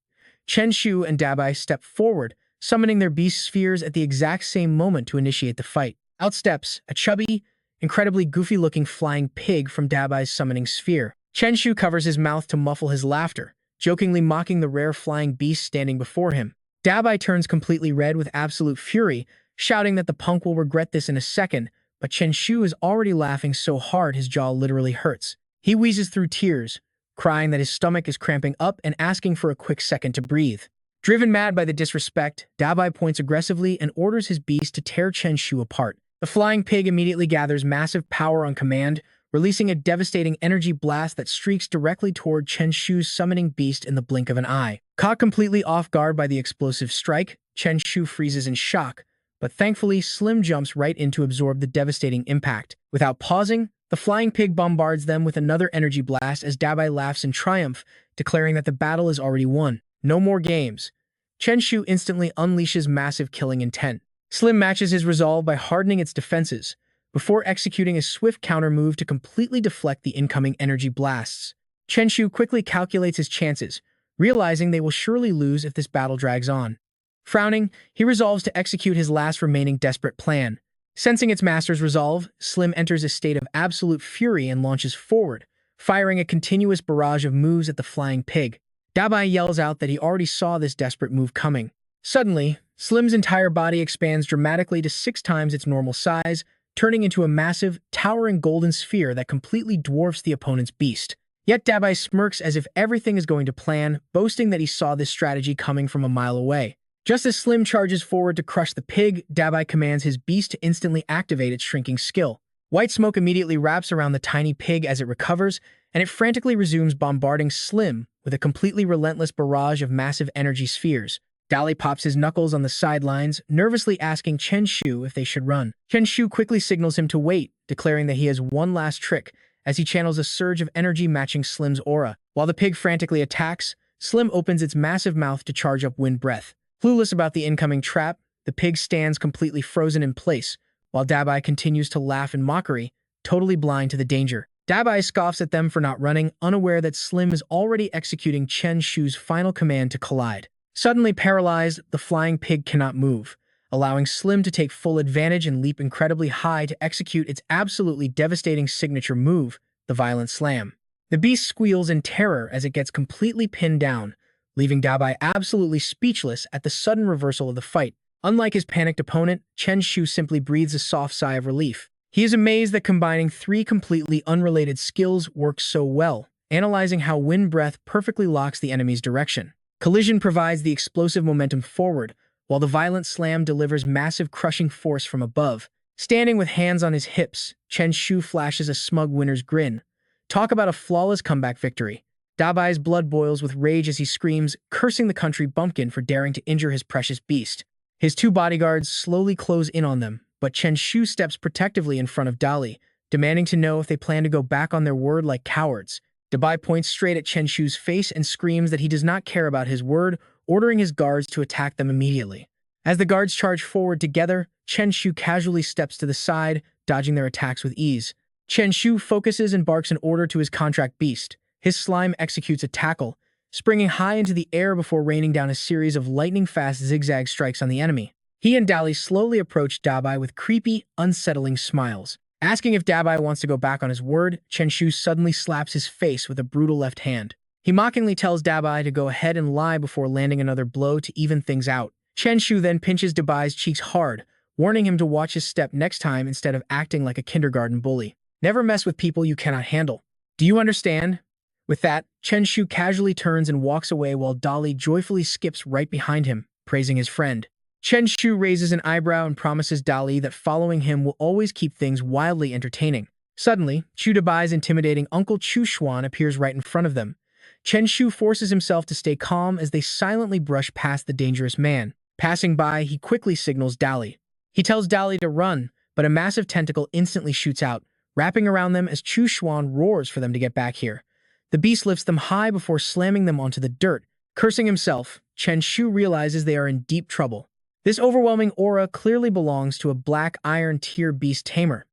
Chen Shu and Dabai step forward, summoning their beast spheres at the exact same moment to initiate the fight. Out steps a chubby, incredibly goofy-looking flying pig from Dabai's summoning sphere. Chen Shu covers his mouth to muffle his laughter, jokingly mocking the rare flying beast standing before him. Dabai turns completely red with absolute fury, shouting that the punk will regret this in a second, but Chen Shu is already laughing so hard his jaw literally hurts. He wheezes through tears, crying that his stomach is cramping up and asking for a quick second to breathe. Driven mad by the disrespect, Dabai points aggressively and orders his beast to tear Chen Shu apart. The flying pig immediately gathers massive power on command, releasing a devastating energy blast that streaks directly toward Chen Shu's summoning beast in the blink of an eye. Caught completely off guard by the explosive strike, Chen Shu freezes in shock, but thankfully Slim jumps right in to absorb the devastating impact. Without pausing, the flying pig bombards them with another energy blast as Dabai laughs in triumph, declaring that the battle is already won. No more games. Chen Shu instantly unleashes massive killing intent. Slim matches his resolve by hardening its defenses, before executing a swift counter move to completely deflect the incoming energy blasts. Chen Shu quickly calculates his chances, realizing they will surely lose if this battle drags on. Frowning, he resolves to execute his last remaining desperate plan. Sensing its master's resolve, Slim enters a state of absolute fury and launches forward, firing a continuous barrage of moves at the flying pig. Dabai yells out that he already saw this desperate move coming. Suddenly, Slim's entire body expands dramatically to 6 times its normal size, turning into a massive, towering golden sphere that completely dwarfs the opponent's beast. Yet Dabai smirks as if everything is going to plan, boasting that he saw this strategy coming from a mile away. Just as Slim charges forward to crush the pig, Dabai commands his beast to instantly activate its shrinking skill. White smoke immediately wraps around the tiny pig as it recovers, and it frantically resumes bombarding Slim with a completely relentless barrage of massive energy spheres. Dali pops his knuckles on the sidelines, nervously asking Chen Shu if they should run. Chen Shu quickly signals him to wait, declaring that he has one last trick, as he channels a surge of energy matching Slim's aura. While the pig frantically attacks, Slim opens its massive mouth to charge up wind breath. Clueless about the incoming trap, the pig stands completely frozen in place, while Dabai continues to laugh in mockery, totally blind to the danger. Dabai scoffs at them for not running, unaware that Slim is already executing Chen Shu's final command to collide. Suddenly paralyzed, the flying pig cannot move, allowing Slim to take full advantage and leap incredibly high to execute its absolutely devastating signature move, the violent slam. The beast squeals in terror as it gets completely pinned down, leaving Dabai absolutely speechless at the sudden reversal of the fight. Unlike his panicked opponent, Chen Shu simply breathes a soft sigh of relief. He is amazed that combining 3 completely unrelated skills works so well, analyzing how wind breath perfectly locks the enemy's direction. Collision provides the explosive momentum forward, while the violent slam delivers massive crushing force from above. Standing with hands on his hips, Chen Shu flashes a smug winner's grin. Talk about a flawless comeback victory. Dabai's blood boils with rage as he screams, cursing the country bumpkin for daring to injure his precious beast. His 2 bodyguards slowly close in on them, but Chen Shu steps protectively in front of Dali, demanding to know if they plan to go back on their word like cowards. Dabai points straight at Chen Shu's face and screams that he does not care about his word, ordering his guards to attack them immediately. As the guards charge forward together, Chen Shu casually steps to the side, dodging their attacks with ease. Chen Shu focuses and barks an order to his contract beast. His slime executes a tackle, springing high into the air before raining down a series of lightning-fast zigzag strikes on the enemy. He and Dali slowly approach Dabai with creepy, unsettling smiles. Asking if Dabai wants to go back on his word, Chen Shu suddenly slaps his face with a brutal left hand. He mockingly tells Dabai to go ahead and lie before landing another blow to even things out. Chen Shu then pinches Dabai's cheeks hard, warning him to watch his step next time instead of acting like a kindergarten bully. Never mess with people you cannot handle. Do you understand? With that, Chen Shu casually turns and walks away while Dali joyfully skips right behind him, praising his friend. Chen Shu raises an eyebrow and promises Dali that following him will always keep things wildly entertaining. Suddenly, Chu Dabai's intimidating Uncle Chu Xuan appears right in front of them. Chen Shu forces himself to stay calm as they silently brush past the dangerous man. Passing by, he quickly signals Dali. He tells Dali to run, but a massive tentacle instantly shoots out, wrapping around them as Chu Xuan roars for them to get back here. The beast lifts them high before slamming them onto the dirt. Cursing himself, Chen Shu realizes they are in deep trouble. This overwhelming aura clearly belongs to a black iron tier Beast Tamer.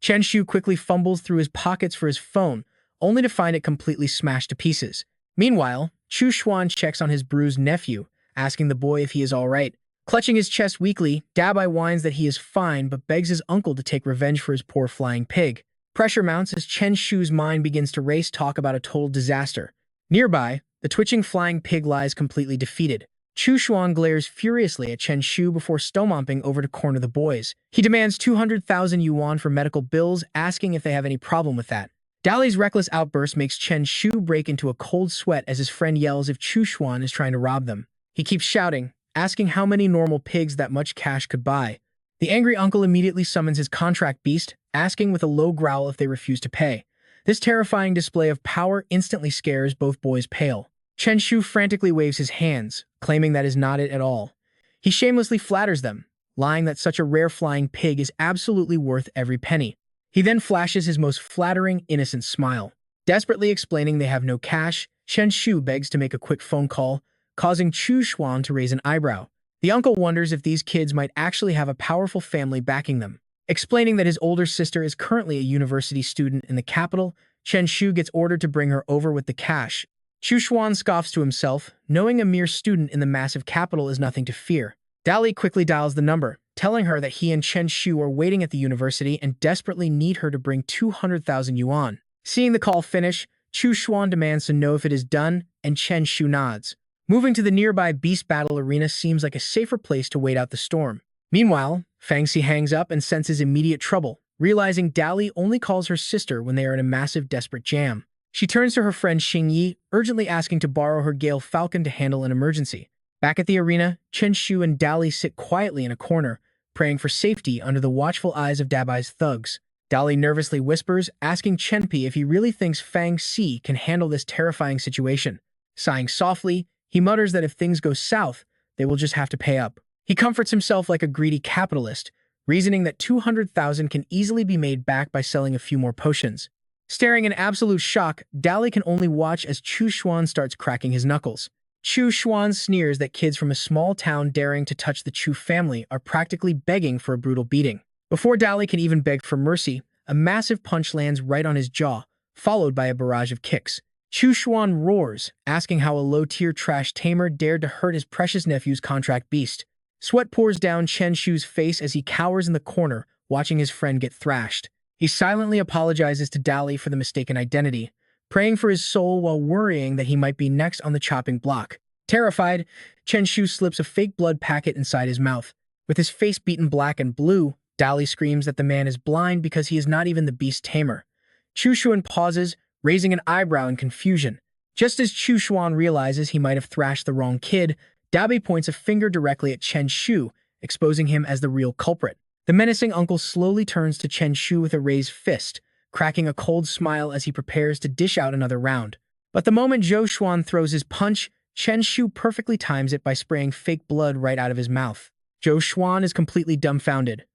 Chen Shu quickly fumbles through his pockets for his phone, only to find it completely smashed to pieces. Meanwhile, Chu Xuan checks on his bruised nephew, asking the boy if he is alright. Clutching his chest weakly, Dabai whines that he is fine but begs his uncle to take revenge for his poor flying pig. Pressure mounts as Chen Shu's mind begins to race talk about a total disaster. Nearby, the twitching flying pig lies completely defeated. Chu Xuan glares furiously at Chen Shu before stomping over to corner the boys. He demands 200,000 yuan for medical bills, asking if they have any problem with that. Dali's reckless outburst makes Chen Shu break into a cold sweat as his friend yells if Chu Xuan is trying to rob them. He keeps shouting, asking how many normal pigs that much cash could buy. The angry uncle immediately summons his contract beast, asking with a low growl if they refuse to pay. This terrifying display of power instantly scares both boys pale. Chen Shu frantically waves his hands, claiming that is not it at all. He shamelessly flatters them, lying that such a rare flying pig is absolutely worth every penny. He then flashes his most flattering, innocent smile. Desperately explaining they have no cash, Chen Shu begs to make a quick phone call, causing Chu Xuan to raise an eyebrow. The uncle wonders if these kids might actually have a powerful family backing them. Explaining that his older sister is currently a university student in the capital, Chen Shu gets ordered to bring her over with the cash. Chu Xuan scoffs to himself, knowing a mere student in the massive capital is nothing to fear. Dali quickly dials the number, telling her that he and Chen Shu are waiting at the university and desperately need her to bring 200,000 yuan. Seeing the call finish, Chu Xuan demands to know if it is done, and Chen Shu nods. Moving to the nearby Beast Battle Arena seems like a safer place to wait out the storm. Meanwhile, Fang Xi hangs up and senses immediate trouble, realizing Dali only calls her sister when they are in a massive desperate jam. She turns to her friend Xing Yi, urgently asking to borrow her Gale Falcon to handle an emergency. Back at the arena, Chen Shu and Dali sit quietly in a corner, praying for safety under the watchful eyes of Dabai's thugs. Dali nervously whispers, asking Chenpi if he really thinks Fang Xi can handle this terrifying situation. Sighing softly, he mutters that if things go south, they will just have to pay up. He comforts himself like a greedy capitalist, reasoning that 200,000 can easily be made back by selling a few more potions. Staring in absolute shock, Dali can only watch as Chu Xuan starts cracking his knuckles. Chu Xuan sneers that kids from a small town daring to touch the Chu family are practically begging for a brutal beating. Before Dali can even beg for mercy, a massive punch lands right on his jaw, followed by a barrage of kicks. Chu Xuan roars, asking how a low-tier trash Tamer dared to hurt his precious nephew's contract beast. Sweat pours down Chen Shu's face as he cowers in the corner, watching his friend get thrashed. He silently apologizes to Dali for the mistaken identity, praying for his soul while worrying that he might be next on the chopping block. Terrified, Chen Shu slips a fake blood packet inside his mouth. With his face beaten black and blue, Dali screams that the man is blind because he is not even the Beast Tamer. Chu Xuan pauses, raising an eyebrow in confusion. Just as Chu Xuan realizes he might have thrashed the wrong kid, Dabi points a finger directly at Chen Shu, exposing him as the real culprit. The menacing uncle slowly turns to Chen Shu with a raised fist, cracking a cold smile as he prepares to dish out another round. But the moment Zhou Xuan throws his punch, Chen Shu perfectly times it by spraying fake blood right out of his mouth. Zhou Xuan is completely dumbfounded.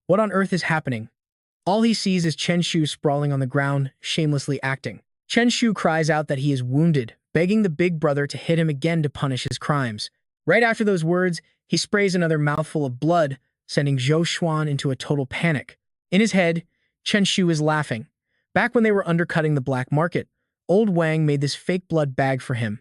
What on earth is happening? All he sees is Chen Shu sprawling on the ground, shamelessly acting. Chen Shu cries out that he is wounded, begging the big brother to hit him again to punish his crimes. Right after those words, he sprays another mouthful of blood, sending Zhou Xuan into a total panic. In his head, Chen Shu is laughing. Back when they were undercutting the black market, old Wang made this fake blood bag for him.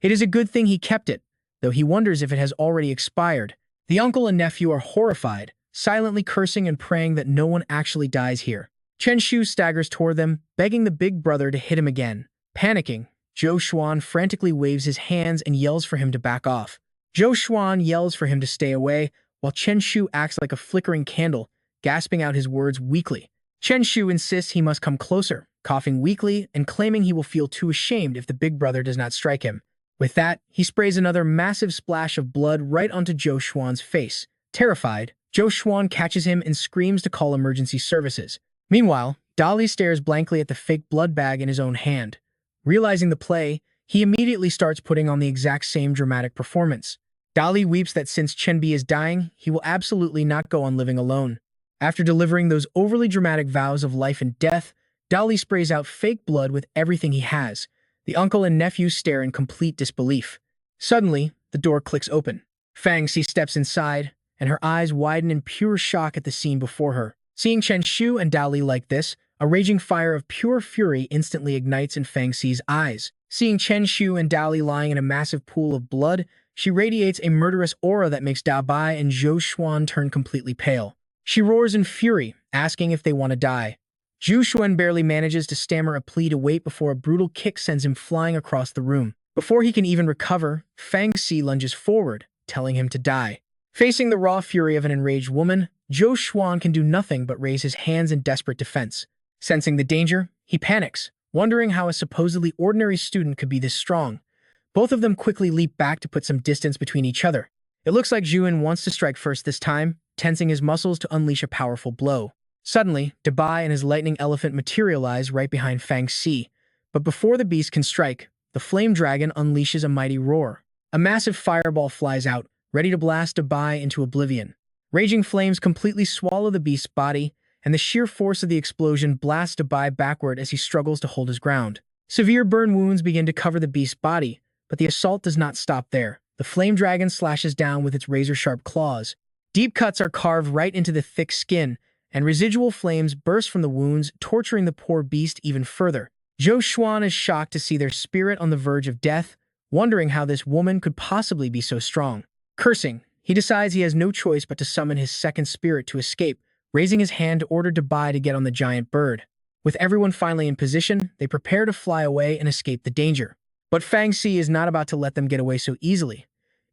It is a good thing he kept it, though he wonders if it has already expired. The uncle and nephew are horrified, silently cursing and praying that no one actually dies here. Chen Shu staggers toward them, begging the big brother to hit him again. Panicking, Zhou Xuan frantically waves his hands and yells for him to back off. Zhou Xuan yells for him to stay away, while Chen Shu acts like a flickering candle, gasping out his words weakly. Chen Shu insists he must come closer, coughing weakly and claiming he will feel too ashamed if the big brother does not strike him. With that, he sprays another massive splash of blood right onto Zhou Xuan's face. Terrified, Zhou Xuan catches him and screams to call emergency services. Meanwhile, Dali stares blankly at the fake blood bag in his own hand. Realizing the play, he immediately starts putting on the exact same dramatic performance. Dali weeps that since Chenbi is dying, he will absolutely not go on living alone. After delivering those overly dramatic vows of life and death, Dali sprays out fake blood with everything he has. The uncle and nephew stare in complete disbelief. Suddenly, the door clicks open. Fang Xi steps inside, and her eyes widen in pure shock at the scene before her. Seeing Chen Shu and Dali like this, a raging fire of pure fury instantly ignites in Fang Xi's eyes. Seeing Chen Shu and Dali lying in a massive pool of blood, she radiates a murderous aura that makes Da Bai and Zhou Xuan turn completely pale. She roars in fury, asking if they want to die. Zhu Xuan barely manages to stammer a plea to wait before a brutal kick sends him flying across the room. Before he can even recover, Fang Xi lunges forward, telling him to die. Facing the raw fury of an enraged woman, Zhou Xuan can do nothing but raise his hands in desperate defense. Sensing the danger, he panics, wondering how a supposedly ordinary student could be this strong. Both of them quickly leap back to put some distance between each other. It looks like Juin wants to strike first this time, tensing his muscles to unleash a powerful blow. Suddenly, Dabai and his lightning elephant materialize right behind Fang Xi, but before the beast can strike, the flame dragon unleashes a mighty roar. A massive fireball flies out, ready to blast Dabai into oblivion. Raging flames completely swallow the beast's body, and the sheer force of the explosion blasts Dabai backward as he struggles to hold his ground. Severe burn wounds begin to cover the beast's body, but the assault does not stop there. The flame dragon slashes down with its razor-sharp claws. Deep cuts are carved right into the thick skin, and residual flames burst from the wounds, torturing the poor beast even further. Zhou Xuan is shocked to see their spirit on the verge of death, wondering how this woman could possibly be so strong. Cursing, he decides he has no choice but to summon his second spirit to escape, raising his hand to order Dabai to get on the giant bird. With everyone finally in position, they prepare to fly away and escape the danger. But Fang Xi is not about to let them get away so easily,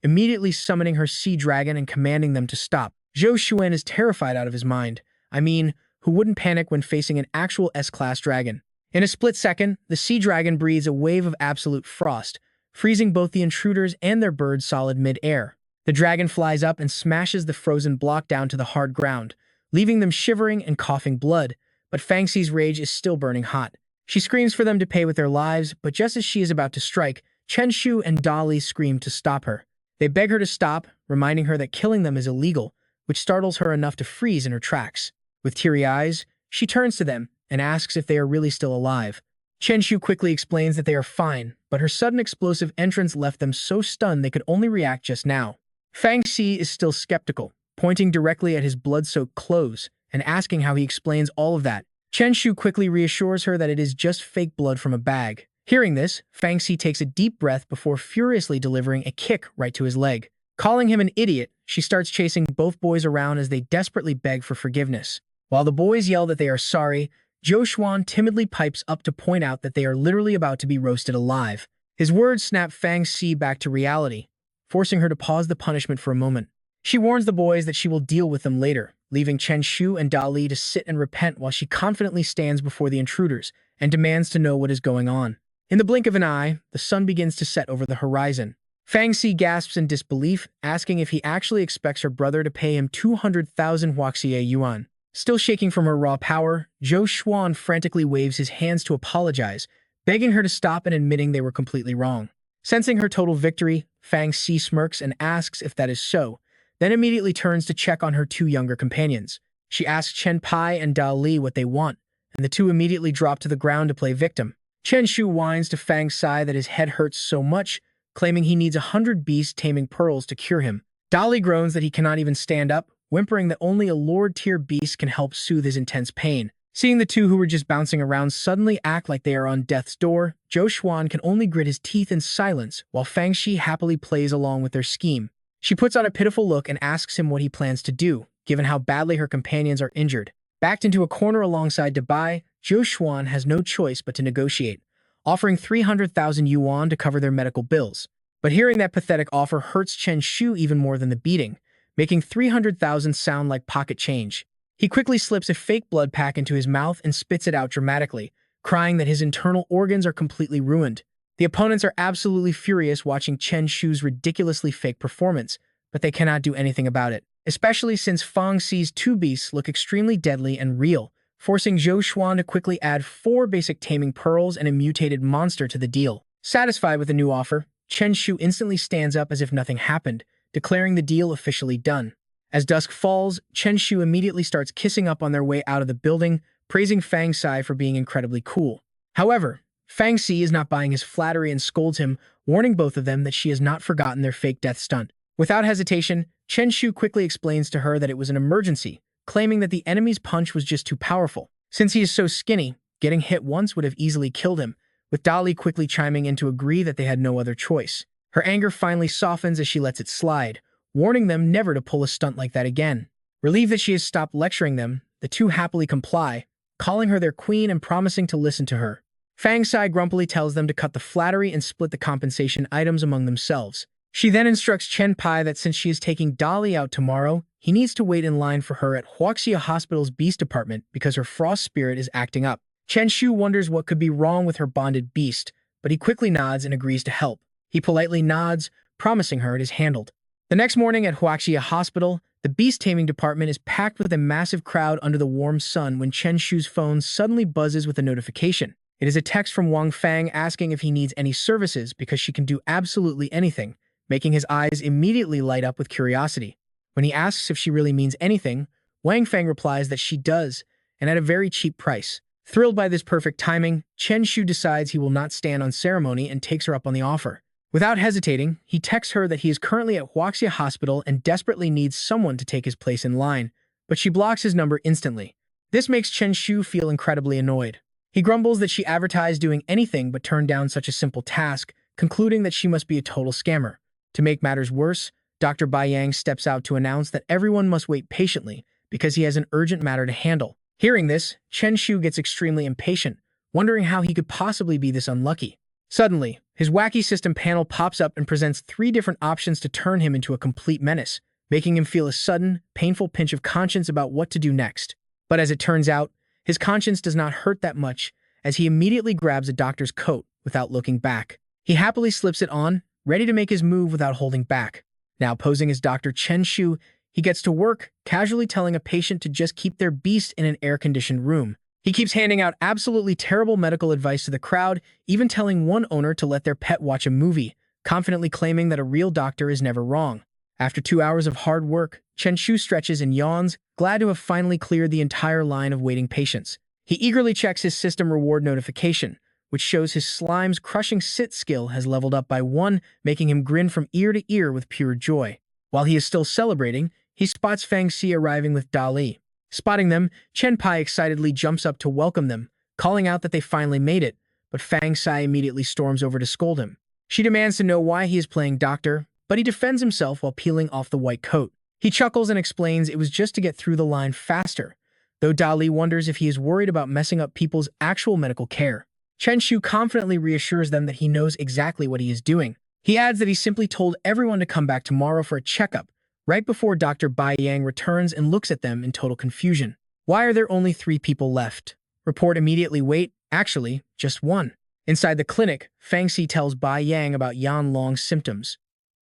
immediately summoning her sea dragon and commanding them to stop. Zhou Xuan is terrified out of his mind. I mean, who wouldn't panic when facing an actual S-class dragon? In a split second, the sea dragon breathes a wave of absolute frost, freezing both the intruders and their bird solid mid-air. The dragon flies up and smashes the frozen block down to the hard ground, leaving them shivering and coughing blood, but Fang Xi's rage is still burning hot. She screams for them to pay with their lives, but just as she is about to strike, Chen Shu and Dali scream to stop her. They beg her to stop, reminding her that killing them is illegal, which startles her enough to freeze in her tracks. With teary eyes, she turns to them and asks if they are really still alive. Chen Shu quickly explains that they are fine, but her sudden explosive entrance left them so stunned they could only react just now. Fang Xi is still skeptical, pointing directly at his blood-soaked clothes and asking how he explains all of that. Chen Shu quickly reassures her that it is just fake blood from a bag. Hearing this, Fang Xi takes a deep breath before furiously delivering a kick right to his leg. Calling him an idiot, she starts chasing both boys around as they desperately beg for forgiveness. While the boys yell that they are sorry, Zhou Xuan timidly pipes up to point out that they are literally about to be roasted alive. His words snap Fang Xi back to reality, forcing her to pause the punishment for a moment. She warns the boys that she will deal with them later, leaving Chen Shu and Dali to sit and repent while she confidently stands before the intruders and demands to know what is going on. In the blink of an eye, the sun begins to set over the horizon. Fang Xi gasps in disbelief, asking if he actually expects her brother to pay him 200,000 Huaxia yuan. Still shaking from her raw power, Zhou Xuan frantically waves his hands to apologize, begging her to stop and admitting they were completely wrong. Sensing her total victory, Fang Xi smirks and asks if that is so, then immediately turns to check on her two younger companions. She asks Chen Pai and Da Li what they want, and the two immediately drop to the ground to play victim. Chen Shu whines to Fang Xi that his head hurts so much, claiming he needs 100 Beast Taming pearls to cure him. Da Li groans that he cannot even stand up, whimpering that only a Lord-tier beast can help soothe his intense pain. Seeing the two who were just bouncing around suddenly act like they are on death's door, Zhou Xuan can only grit his teeth in silence while Fang Xi happily plays along with their scheme. She puts on a pitiful look and asks him what he plans to do, given how badly her companions are injured. Backed into a corner alongside Dabai, Zhou Xuan has no choice but to negotiate, offering 300,000 yuan to cover their medical bills. But hearing that pathetic offer hurts Chen Shu even more than the beating, making 300,000 sound like pocket change. He quickly slips a fake blood pack into his mouth and spits it out dramatically, crying that his internal organs are completely ruined. The opponents are absolutely furious watching Chen Shu's ridiculously fake performance, but they cannot do anything about it, especially since Fang Xi's two beasts look extremely deadly and real, forcing Zhou Xuan to quickly add 4 basic taming pearls and a mutated monster to the deal. Satisfied with the new offer, Chen Shu instantly stands up as if nothing happened, declaring the deal officially done. As dusk falls, Chen Shu immediately starts kissing up on their way out of the building, praising Fang Xi for being incredibly cool. However, Fang Xi is not buying his flattery and scolds him, warning both of them that she has not forgotten their fake death stunt. Without hesitation, Chen Shu quickly explains to her that it was an emergency, claiming that the enemy's punch was just too powerful. Since he is so skinny, getting hit once would have easily killed him, with Dali quickly chiming in to agree that they had no other choice. Her anger finally softens as she lets it slide, warning them never to pull a stunt like that again. Relieved that she has stopped lecturing them, the two happily comply, calling her their queen and promising to listen to her. Fang Xi grumpily tells them to cut the flattery and split the compensation items among themselves. She then instructs Chen Pai that since she is taking Dali out tomorrow, he needs to wait in line for her at Huaxia Hospital's Beast Department because her frost spirit is acting up. Chen Shu wonders what could be wrong with her bonded beast, but he quickly nods and agrees to help. He politely nods, promising her it is handled. The next morning at Huaxia Hospital, the beast taming department is packed with a massive crowd under the warm sun when Chen Shu's phone suddenly buzzes with a notification. It is a text from Wang Fang asking if he needs any services because she can do absolutely anything, making his eyes immediately light up with curiosity. When he asks if she really means anything, Wang Fang replies that she does, and at a very cheap price. Thrilled by this perfect timing, Chen Shu decides he will not stand on ceremony and takes her up on the offer. Without hesitating, he texts her that he is currently at Huaxia Hospital and desperately needs someone to take his place in line, but she blocks his number instantly. This makes Chen Shu feel incredibly annoyed. He grumbles that she advertised doing anything but turned down such a simple task, concluding that she must be a total scammer. To make matters worse, Dr. Bai Yang steps out to announce that everyone must wait patiently because he has an urgent matter to handle. Hearing this, Chen Shu gets extremely impatient, wondering how he could possibly be this unlucky. Suddenly, his wacky system panel pops up and presents 3 different options to turn him into a complete menace, making him feel a sudden, painful pinch of conscience about what to do next. But as it turns out, his conscience does not hurt that much, as he immediately grabs a doctor's coat without looking back. He happily slips it on, ready to make his move without holding back. Now posing as Dr. Chen Shu, he gets to work, casually telling a patient to just keep their beast in an air-conditioned room. He keeps handing out absolutely terrible medical advice to the crowd, even telling one owner to let their pet watch a movie, confidently claiming that a real doctor is never wrong. After 2 hours of hard work, Chen Shu stretches and yawns, glad to have finally cleared the entire line of waiting patients. He eagerly checks his system reward notification, which shows his slime's crushing sit skill has leveled up by 1, making him grin from ear to ear with pure joy. While he is still celebrating, he spots Fang Xi arriving with Dali. Spotting them, Chen Pai excitedly jumps up to welcome them, calling out that they finally made it, but Fang Xi immediately storms over to scold him. She demands to know why he is playing doctor, but he defends himself while peeling off the white coat. He chuckles and explains it was just to get through the line faster, though Dali wonders if he is worried about messing up people's actual medical care. Chen Shu confidently reassures them that he knows exactly what he is doing. He adds that he simply told everyone to come back tomorrow for a checkup, right before Dr. Bai Yang returns and looks at them in total confusion. Why are there only 3 people left? Report immediately wait, actually, just 1. Inside the clinic, Fang Xi tells Bai Yang about Yan Long's symptoms.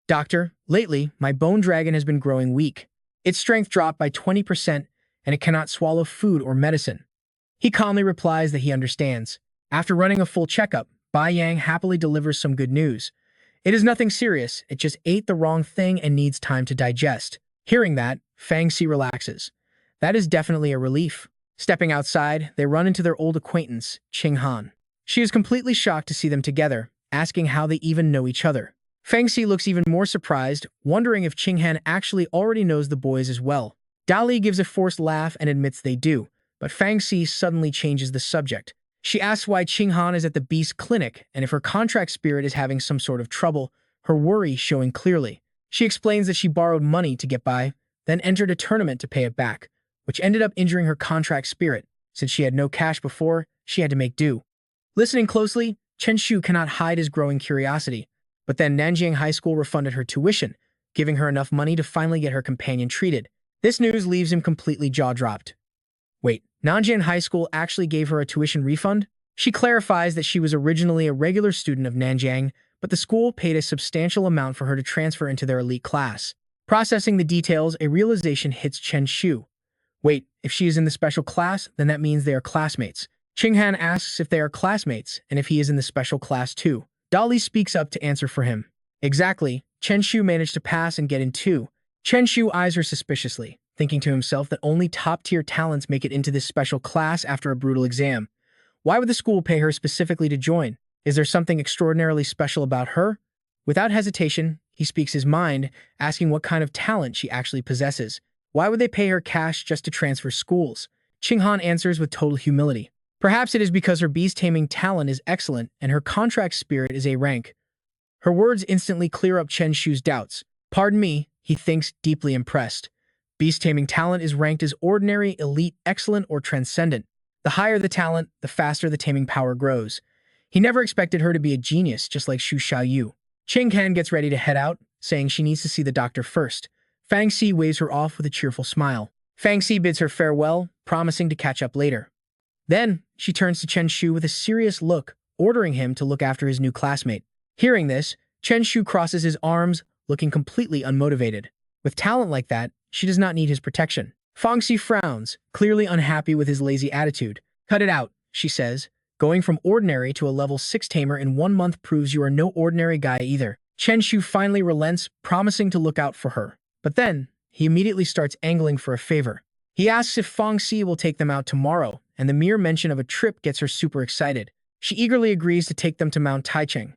Doctor, lately, my bone dragon has been growing weak. Its strength dropped by 20% and it cannot swallow food or medicine. He calmly replies that he understands. After running a full checkup, Bai Yang happily delivers some good news. It is nothing serious, it just ate the wrong thing and needs time to digest. Hearing that, Fang Xi relaxes. That is definitely a relief. Stepping outside, they run into their old acquaintance, Qing Han. She is completely shocked to see them together, asking how they even know each other. Fang Xi looks even more surprised, wondering if Qing Han actually already knows the boys as well. Dali gives a forced laugh and admits they do, but Fang Xi suddenly changes the subject. She asks why Qing Han is at the Beast Clinic and if her contract spirit is having some sort of trouble, her worry showing clearly. She explains that she borrowed money to get by, then entered a tournament to pay it back, which ended up injuring her contract spirit. Since she had no cash before, she had to make do. Listening closely, Chen Shu cannot hide his growing curiosity, but then Nanjiang High School refunded her tuition, giving her enough money to finally get her companion treated. This news leaves him completely jaw-dropped. Wait, Nanjiang High School actually gave her a tuition refund? She clarifies that she was originally a regular student of Nanjiang, but the school paid a substantial amount for her to transfer into their elite class. Processing the details, a realization hits Chen Shu. Wait, if she is in the special class, then that means they are classmates. Qing Han asks if they are classmates, and if he is in the special class too. Dali speaks up to answer for him. Exactly, Chen Shu managed to pass and get in too. Chen Shu eyes her suspiciously, thinking to himself that only top-tier talents make it into this special class after a brutal exam. Why would the school pay her specifically to join? Is there something extraordinarily special about her? Without hesitation, he speaks his mind, asking what kind of talent she actually possesses. Why would they pay her cash just to transfer schools? Qing Han answers with total humility. Perhaps it is because her beast-taming talent is excellent and her contract spirit is A rank. Her words instantly clear up Chen Shu's doubts. Pardon me, he thinks, deeply impressed. Beast-taming talent is ranked as ordinary, elite, excellent, or transcendent. The higher the talent, the faster the taming power grows. He never expected her to be a genius, just like Xu Xiaoyu. Qing Han gets ready to head out, saying she needs to see the doctor first. Fang Xi waves her off with a cheerful smile. Fang Xi bids her farewell, promising to catch up later. Then, she turns to Chen Shu with a serious look, ordering him to look after his new classmate. Hearing this, Chen Shu crosses his arms, looking completely unmotivated. With talent like that, she does not need his protection. Fang Xi frowns, clearly unhappy with his lazy attitude. Cut it out, she says. Going from ordinary to a level 6 tamer in 1 month proves you are no ordinary guy either. Chen Shu finally relents, promising to look out for her. But then, he immediately starts angling for a favor. He asks if Fang Xi will take them out tomorrow, and the mere mention of a trip gets her super excited. She eagerly agrees to take them to Mount Taichung.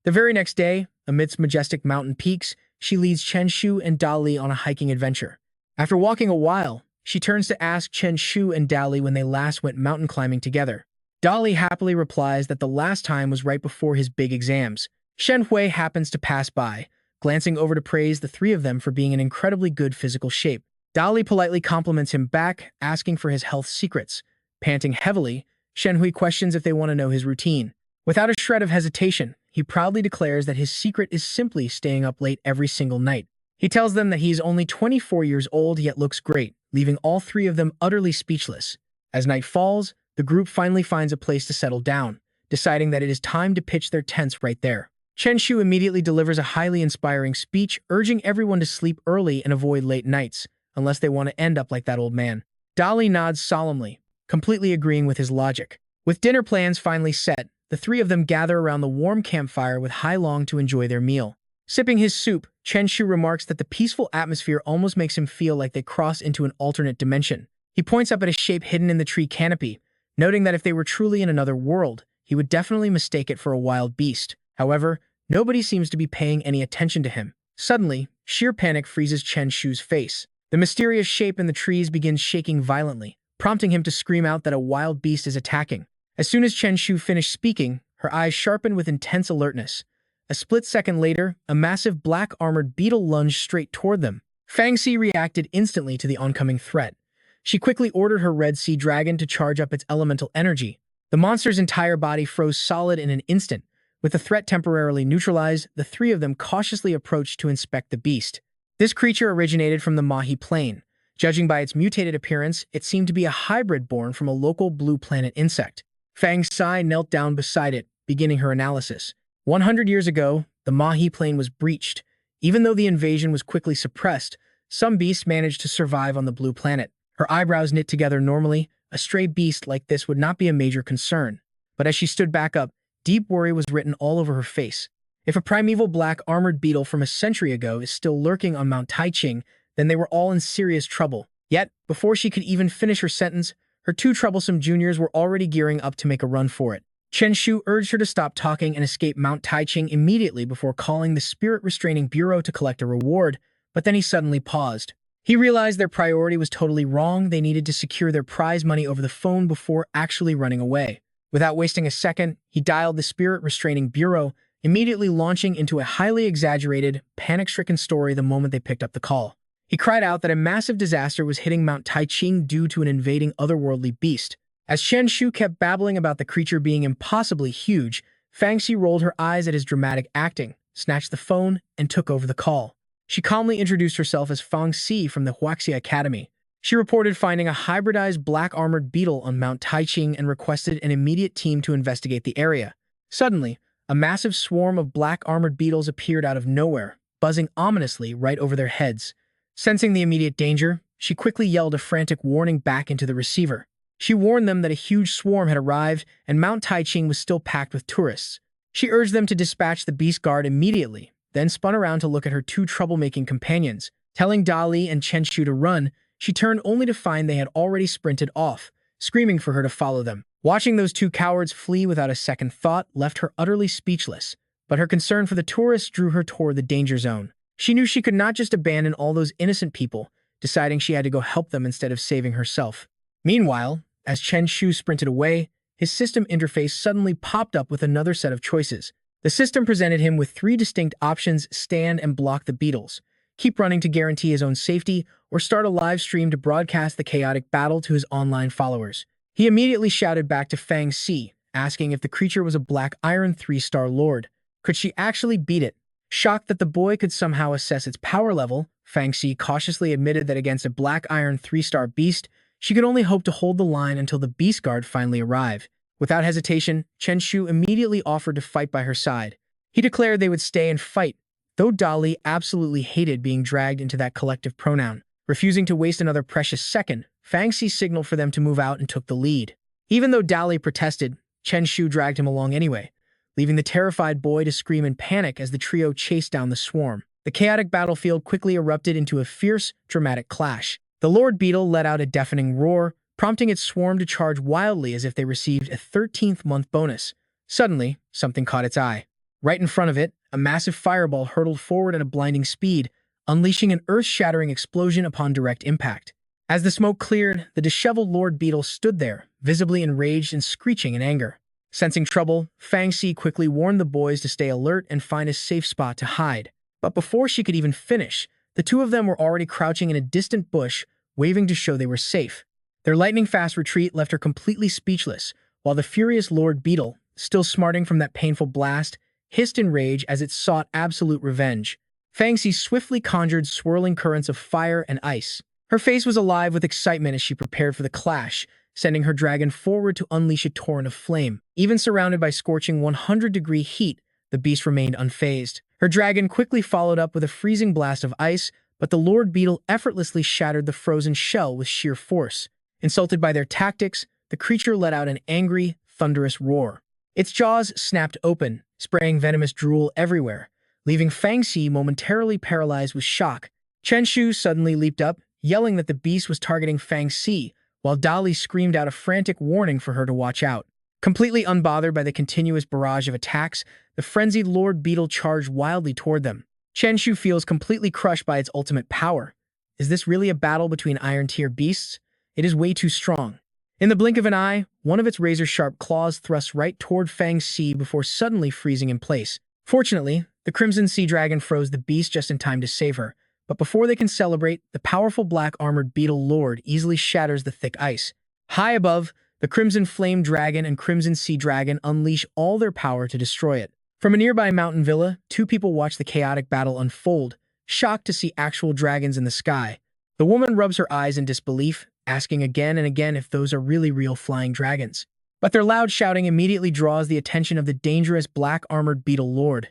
The very next day, amidst majestic mountain peaks, she leads Chen Shu and Dali on a hiking adventure. After walking a while, she turns to ask Chen Shu and Dali when they last went mountain climbing together. Dali happily replies that the last time was right before his big exams. Shen Hui happens to pass by, glancing over to praise the three of them for being in incredibly good physical shape. Dali politely compliments him back, asking for his health secrets. Panting heavily, Shen Hui questions if they want to know his routine. Without a shred of hesitation, he proudly declares that his secret is simply staying up late every single night. He tells them that he is only 24 years old yet looks great, leaving all three of them utterly speechless. As night falls, the group finally finds a place to settle down, deciding that it is time to pitch their tents right there. Chen Shu immediately delivers a highly inspiring speech, urging everyone to sleep early and avoid late nights, unless they want to end up like that old man. Dali nods solemnly, completely agreeing with his logic. With dinner plans finally set, the three of them gather around the warm campfire with Hai Long to enjoy their meal. Sipping his soup, Chen Shu remarks that the peaceful atmosphere almost makes him feel like they cross into an alternate dimension. He points up at a shape hidden in the tree canopy, noting that if they were truly in another world, he would definitely mistake it for a wild beast. However, nobody seems to be paying any attention to him. Suddenly, sheer panic freezes Chen Shu's face. The mysterious shape in the trees begins shaking violently, prompting him to scream out that a wild beast is attacking. As soon as Chen Shu finished speaking, her eyes sharpened with intense alertness. A split second later, a massive black armored beetle lunged straight toward them. Fang Xi reacted instantly to the oncoming threat. She quickly ordered her Red Sea Dragon to charge up its elemental energy. The monster's entire body froze solid in an instant. With the threat temporarily neutralized, the three of them cautiously approached to inspect the beast. This creature originated from the Mahi Plain. Judging by its mutated appearance, it seemed to be a hybrid born from a local blue planet insect. Fang Xi knelt down beside it, beginning her analysis. 100 years ago, the Mahi Plain was breached. Even though the invasion was quickly suppressed, some beasts managed to survive on the blue planet. Her eyebrows knit together normally. A stray beast like this would not be a major concern. But as she stood back up, deep worry was written all over her face. If a primeval black armored beetle from a century ago is still lurking on Mount Taichung, then they were all in serious trouble. Yet, before she could even finish her sentence, her two troublesome juniors were already gearing up to make a run for it. Chen Shu urged her to stop talking and escape Mount Taichung immediately before calling the Spirit Restraining Bureau to collect a reward, but then he suddenly paused. He realized their priority was totally wrong. They needed to secure their prize money over the phone before actually running away. Without wasting a second, he dialed the Spirit Restraining Bureau, immediately launching into a highly exaggerated, panic-stricken story the moment they picked up the call. He cried out that a massive disaster was hitting Mount Taichung due to an invading otherworldly beast. As Chen Shu kept babbling about the creature being impossibly huge, Fang Xi rolled her eyes at his dramatic acting, snatched the phone, and took over the call. She calmly introduced herself as Fang Xi from the Beast Academy. She reported finding a hybridized black armored beetle on Mount Taichung and requested an immediate team to investigate the area. Suddenly, a massive swarm of black armored beetles appeared out of nowhere, buzzing ominously right over their heads. Sensing the immediate danger, she quickly yelled a frantic warning back into the receiver. She warned them that a huge swarm had arrived and Mount Taichung was still packed with tourists. She urged them to dispatch the beast guard immediately, then spun around to look at her two troublemaking companions. Telling Dali and Chen Shu to run, she turned only to find they had already sprinted off, screaming for her to follow them. Watching those two cowards flee without a second thought left her utterly speechless, but her concern for the tourists drew her toward the danger zone. She knew she could not just abandon all those innocent people, deciding she had to go help them instead of saving herself. Meanwhile, as Chen Shu sprinted away, his system interface suddenly popped up with another set of choices. The system presented him with three distinct options: stand and block the beetles, keep running to guarantee his own safety, or start a live stream to broadcast the chaotic battle to his online followers. He immediately shouted back to Fang Xi, asking if the creature was a Black Iron 3-star lord. Could she actually beat it? Shocked that the boy could somehow assess its power level, Fang Xi cautiously admitted that against a Black Iron 3-star beast, she could only hope to hold the line until the beast guard finally arrived. Without hesitation, Chen Shu immediately offered to fight by her side. He declared they would stay and fight, though Dali absolutely hated being dragged into that collective pronoun. Refusing to waste another precious second, Fang Xi signaled for them to move out and took the lead. Even though Dali protested, Chen Shu dragged him along anyway, leaving the terrified boy to scream in panic as the trio chased down the swarm. The chaotic battlefield quickly erupted into a fierce, dramatic clash. The Lord Beetle let out a deafening roar, prompting its swarm to charge wildly as if they received a 13th month bonus. Suddenly, something caught its eye. Right in front of it, a massive fireball hurtled forward at a blinding speed, unleashing an earth-shattering explosion upon direct impact. As the smoke cleared, the disheveled Lord Beetle stood there, visibly enraged and screeching in anger. Sensing trouble, Fang Xi quickly warned the boys to stay alert and find a safe spot to hide. But before she could even finish, the two of them were already crouching in a distant bush, waving to show they were safe. Their lightning-fast retreat left her completely speechless, while the furious Lord Beetle, still smarting from that painful blast, hissed in rage as it sought absolute revenge. Fang Xi swiftly conjured swirling currents of fire and ice. Her face was alive with excitement as she prepared for the clash, sending her dragon forward to unleash a torrent of flame. Even surrounded by scorching 100-degree heat, the beast remained unfazed. Her dragon quickly followed up with a freezing blast of ice, but the Lord Beetle effortlessly shattered the frozen shell with sheer force. Insulted by their tactics, the creature let out an angry, thunderous roar. Its jaws snapped open, spraying venomous drool everywhere, leaving Fang Xi momentarily paralyzed with shock. Chen Shu suddenly leaped up, yelling that the beast was targeting Fang Xi, while Dali screamed out a frantic warning for her to watch out. Completely unbothered by the continuous barrage of attacks, the frenzied Lord Beetle charged wildly toward them. Chen Shu feels completely crushed by its ultimate power. Is this really a battle between Iron-tier beasts? It is way too strong. In the blink of an eye, one of its razor-sharp claws thrust right toward Fang Xi before suddenly freezing in place. Fortunately, the Crimson Sea Dragon froze the beast just in time to save her, but before they can celebrate, the powerful black-armored Beetle Lord easily shatters the thick ice. High above, the Crimson Flame Dragon and Crimson Sea Dragon unleash all their power to destroy it. From a nearby mountain villa, two people watch the chaotic battle unfold, shocked to see actual dragons in the sky. The woman rubs her eyes in disbelief, asking again and again if those are really real flying dragons. But their loud shouting immediately draws the attention of the dangerous black-armored Beetle Lord.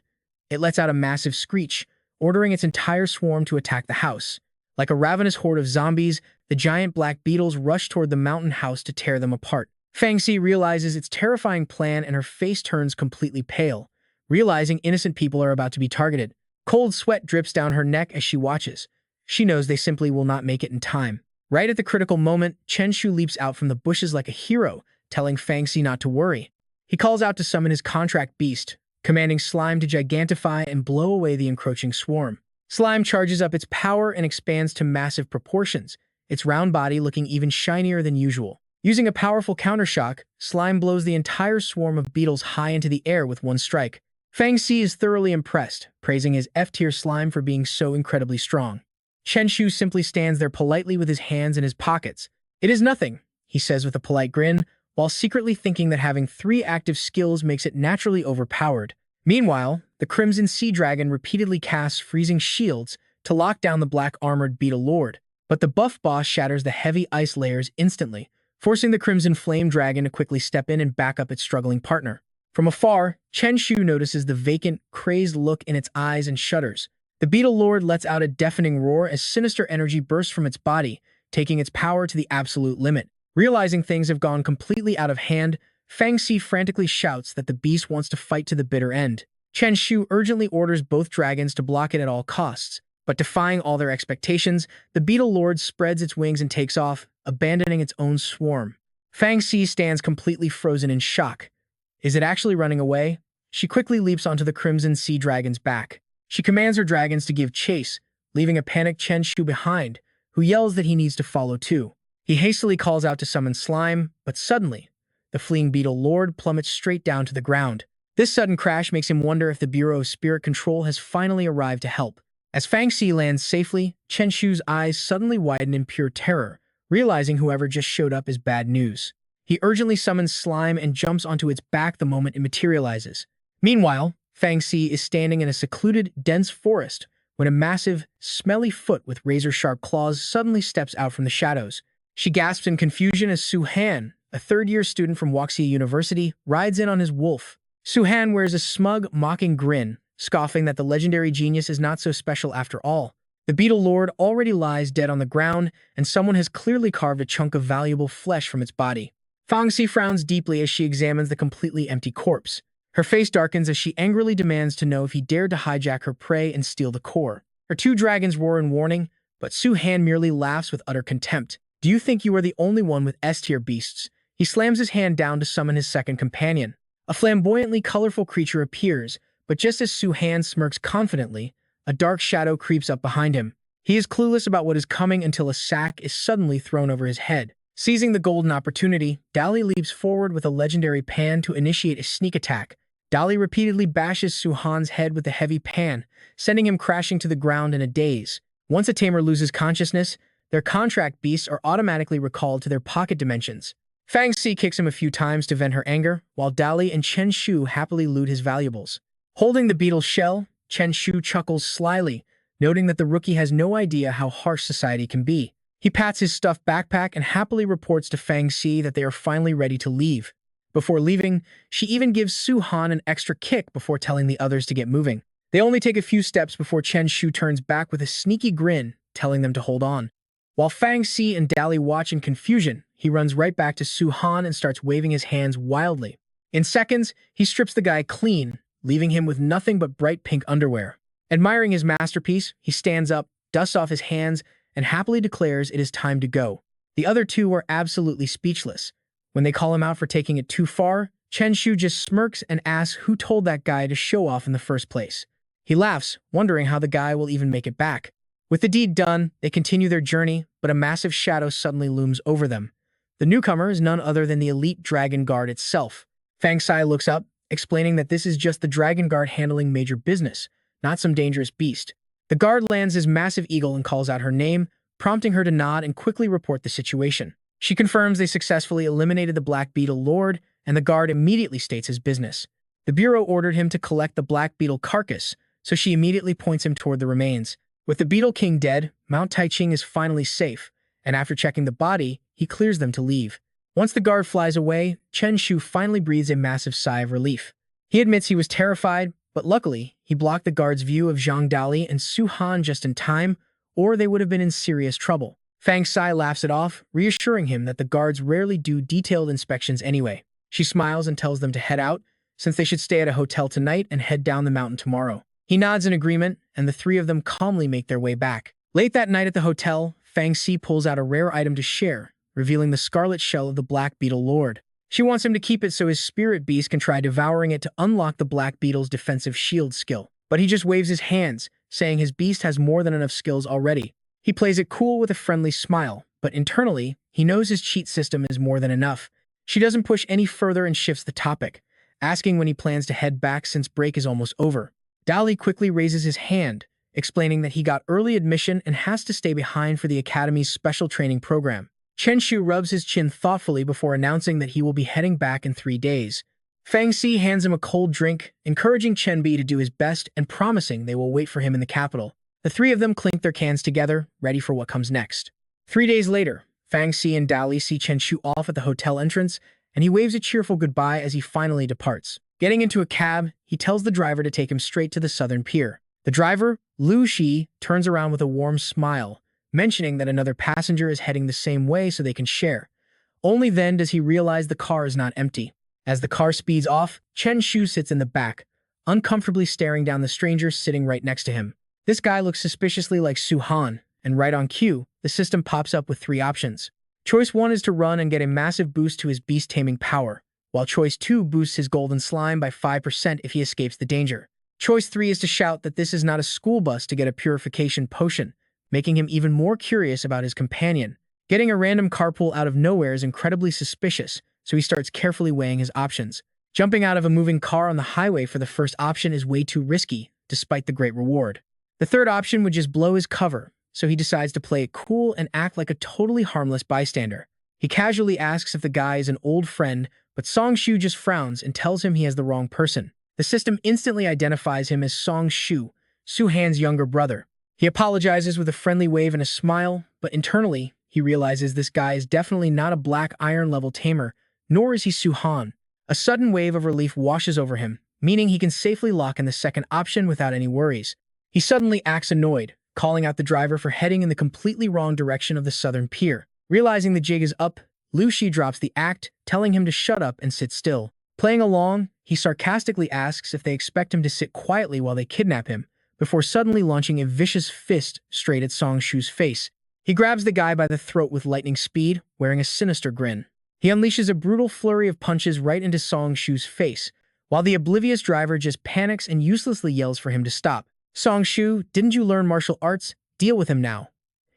It lets out a massive screech, ordering its entire swarm to attack the house. Like a ravenous horde of zombies, the giant black beetles rush toward the mountain house to tear them apart. Fang Xi realizes its terrifying plan and her face turns completely pale, realizing innocent people are about to be targeted. Cold sweat drips down her neck as she watches. She knows they simply will not make it in time. Right at the critical moment, Chen Shu leaps out from the bushes like a hero, telling Fang Xi not to worry. He calls out to summon his contract beast, commanding Slime to gigantify and blow away the encroaching swarm. Slime charges up its power and expands to massive proportions, its round body looking even shinier than usual. Using a powerful countershock, Slime blows the entire swarm of beetles high into the air with one strike. Fang Xi is thoroughly impressed, praising his F-tier slime for being so incredibly strong. Chen Shu simply stands there politely with his hands in his pockets. "It is nothing," he says with a polite grin, while secretly thinking that having 3 active skills makes it naturally overpowered. Meanwhile, the Crimson Sea Dragon repeatedly casts freezing shields to lock down the black-armored Beetle Lord, but the buff boss shatters the heavy ice layers instantly, forcing the Crimson Flame Dragon to quickly step in and back up its struggling partner. From afar, Chen Shu notices the vacant, crazed look in its eyes and shudders. The Beetle Lord lets out a deafening roar as sinister energy bursts from its body, taking its power to the absolute limit. Realizing things have gone completely out of hand, Fang Xi frantically shouts that the beast wants to fight to the bitter end. Chen Shu urgently orders both dragons to block it at all costs, but defying all their expectations, the Beetle Lord spreads its wings and takes off, abandoning its own swarm. Fang Xi stands completely frozen in shock. Is it actually running away? She quickly leaps onto the Crimson Sea Dragon's back. She commands her dragons to give chase, leaving a panicked Chen Shu behind, who yells that he needs to follow too. He hastily calls out to summon Slime, but suddenly, the fleeing Beetle Lord plummets straight down to the ground. This sudden crash makes him wonder if the Bureau of Spirit Control has finally arrived to help. As Fang Xi lands safely, Chen Shu's eyes suddenly widen in pure terror, realizing whoever just showed up is bad news. He urgently summons Slime and jumps onto its back the moment it materializes. Meanwhile, Fang Xi is standing in a secluded, dense forest when a massive, smelly foot with razor-sharp claws suddenly steps out from the shadows. She gasps in confusion as Su Han, a third-year student from Wuxia University, rides in on his wolf. Su Han wears a smug, mocking grin, scoffing that the legendary genius is not so special after all. The Beetle Lord already lies dead on the ground, and someone has clearly carved a chunk of valuable flesh from its body. Fangxi frowns deeply as she examines the completely empty corpse. Her face darkens as she angrily demands to know if he dared to hijack her prey and steal the core. Her two dragons roar in warning, but Su Han merely laughs with utter contempt. Do you think you are the only one with S-tier beasts? He slams his hand down to summon his second companion. A flamboyantly colorful creature appears, but just as Su Han smirks confidently, a dark shadow creeps up behind him. He is clueless about what is coming until a sack is suddenly thrown over his head. Seizing the golden opportunity, Dali leaps forward with a legendary pan to initiate a sneak attack. Dali repeatedly bashes Su Han's head with the heavy pan, sending him crashing to the ground in a daze. Once a tamer loses consciousness, their contract beasts are automatically recalled to their pocket dimensions. Fangxi kicks him a few times to vent her anger, while Dali and Chen Shu happily loot his valuables. Holding the beetle's shell, Chen Shu chuckles slyly, noting that the rookie has no idea how harsh society can be. He pats his stuffed backpack and happily reports to Fangxi that they are finally ready to leave. Before leaving, she even gives Su Han an extra kick before telling the others to get moving. They only take a few steps before Chen Shu turns back with a sneaky grin, telling them to hold on. While Fangxi and Dali watch in confusion, he runs right back to Su Han and starts waving his hands wildly. In seconds, he strips the guy clean, leaving him with nothing but bright pink underwear. Admiring his masterpiece, he stands up, dusts off his hands, and happily declares it is time to go. The other two are absolutely speechless. When they call him out for taking it too far, Chen Shu just smirks and asks who told that guy to show off in the first place. He laughs, wondering how the guy will even make it back. With the deed done, they continue their journey, but a massive shadow suddenly looms over them. The newcomer is none other than the elite Dragon Guard itself. Fangxi looks up, explaining that this is just the Dragon Guard handling major business, not some dangerous beast. The guard lands his massive eagle and calls out her name, prompting her to nod and quickly report the situation. She confirms they successfully eliminated the Black Beetle Lord, and the guard immediately states his business. The Bureau ordered him to collect the Black Beetle carcass, so she immediately points him toward the remains. With the Beetle King dead, Mount Taiching is finally safe, and after checking the body, he clears them to leave. Once the guard flies away, Chen Shu finally breathes a massive sigh of relief. He admits he was terrified, but luckily, he blocked the guard's view of Zhang Dali and Su Han just in time, or they would have been in serious trouble. Fangxi laughs it off, reassuring him that the guards rarely do detailed inspections anyway. She smiles and tells them to head out, since they should stay at a hotel tonight and head down the mountain tomorrow. He nods in agreement, and the three of them calmly make their way back. Late that night at the hotel, Fangxi pulls out a rare item to share, revealing the scarlet shell of the Black Beetle Lord. She wants him to keep it so his spirit beast can try devouring it to unlock the Black Beetle's defensive shield skill. But he just waves his hands, saying his beast has more than enough skills already. He plays it cool with a friendly smile, but internally, he knows his cheat system is more than enough. She doesn't push any further and shifts the topic, asking when he plans to head back since break is almost over. Dali quickly raises his hand, explaining that he got early admission and has to stay behind for the Academy's special training program. Chen Shu rubs his chin thoughtfully before announcing that he will be heading back in 3 days. Fangxi hands him a cold drink, encouraging Chen Bi to do his best and promising they will wait for him in the capital. The three of them clink their cans together, ready for what comes next. 3 days later, Fangxi and Dali see Chen Shu off at the hotel entrance, and he waves a cheerful goodbye as he finally departs. Getting into a cab, he tells the driver to take him straight to the southern pier. The driver, Lu Shi, turns around with a warm smile, mentioning that another passenger is heading the same way so they can share. Only then does he realize the car is not empty. As the car speeds off, Chen Shu sits in the back, uncomfortably staring down the stranger sitting right next to him. This guy looks suspiciously like Su Han, and right on cue, the system pops up with 3 options. Choice 1 is to run and get a massive boost to his beast taming power, while Choice 2 boosts his golden slime by 5% if he escapes the danger. Choice 3 is to shout that this is not a school bus to get a purification potion, making him even more curious about his companion. Getting a random carpool out of nowhere is incredibly suspicious, so he starts carefully weighing his options. Jumping out of a moving car on the highway for the first option is way too risky, despite the great reward. The third option would just blow his cover, so he decides to play it cool and act like a totally harmless bystander. He casually asks if the guy is an old friend, but Song Shu just frowns and tells him he has the wrong person. The system instantly identifies him as Song Shu, Su Han's younger brother. He apologizes with a friendly wave and a smile, but internally, he realizes this guy is definitely not a black iron level tamer, nor is he Su Han. A sudden wave of relief washes over him, meaning he can safely lock in the second option without any worries. He suddenly acts annoyed, calling out the driver for heading in the completely wrong direction of the southern pier. Realizing the jig is up, Lu Shi drops the act, telling him to shut up and sit still. Playing along, he sarcastically asks if they expect him to sit quietly while they kidnap him, before suddenly launching a vicious fist straight at Song Shu's face. He grabs the guy by the throat with lightning speed, wearing a sinister grin. He unleashes a brutal flurry of punches right into Song Shu's face, while the oblivious driver just panics and uselessly yells for him to stop. Song Shu, didn't you learn martial arts? Deal with him now.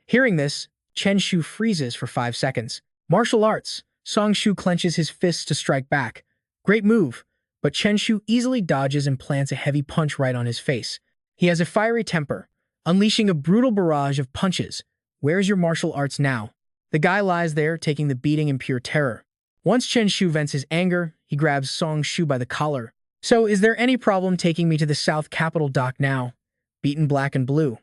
Hearing this, Chen Shu freezes for 5 seconds. Martial arts. Song Shu clenches his fists to strike back. Great move, but Chen Shu easily dodges and plants a heavy punch right on his face. He has a fiery temper, unleashing a brutal barrage of punches. Where's your martial arts now? The guy lies there, taking the beating in pure terror. Once Chen Shu vents his anger, he grabs Song Shu by the collar. So, is there any problem taking me to the South Capitol dock now? Beaten black and blue.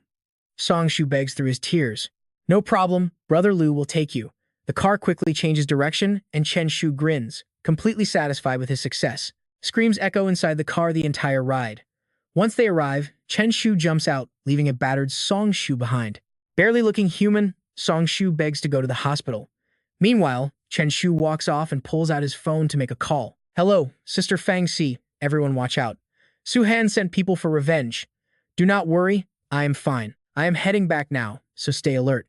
Song Shu begs through his tears. No problem, Brother Lu will take you. The car quickly changes direction, and Chen Shu grins, completely satisfied with his success. Screams echo inside the car the entire ride. Once they arrive, Chen Shu jumps out, leaving a battered Song Shu behind. Barely looking human, Song Shu begs to go to the hospital. Meanwhile, Chen Shu walks off and pulls out his phone to make a call. Hello, Sister Fang Si, everyone watch out. Su Han sent people for revenge. Do not worry, I am fine. I am heading back now, so stay alert.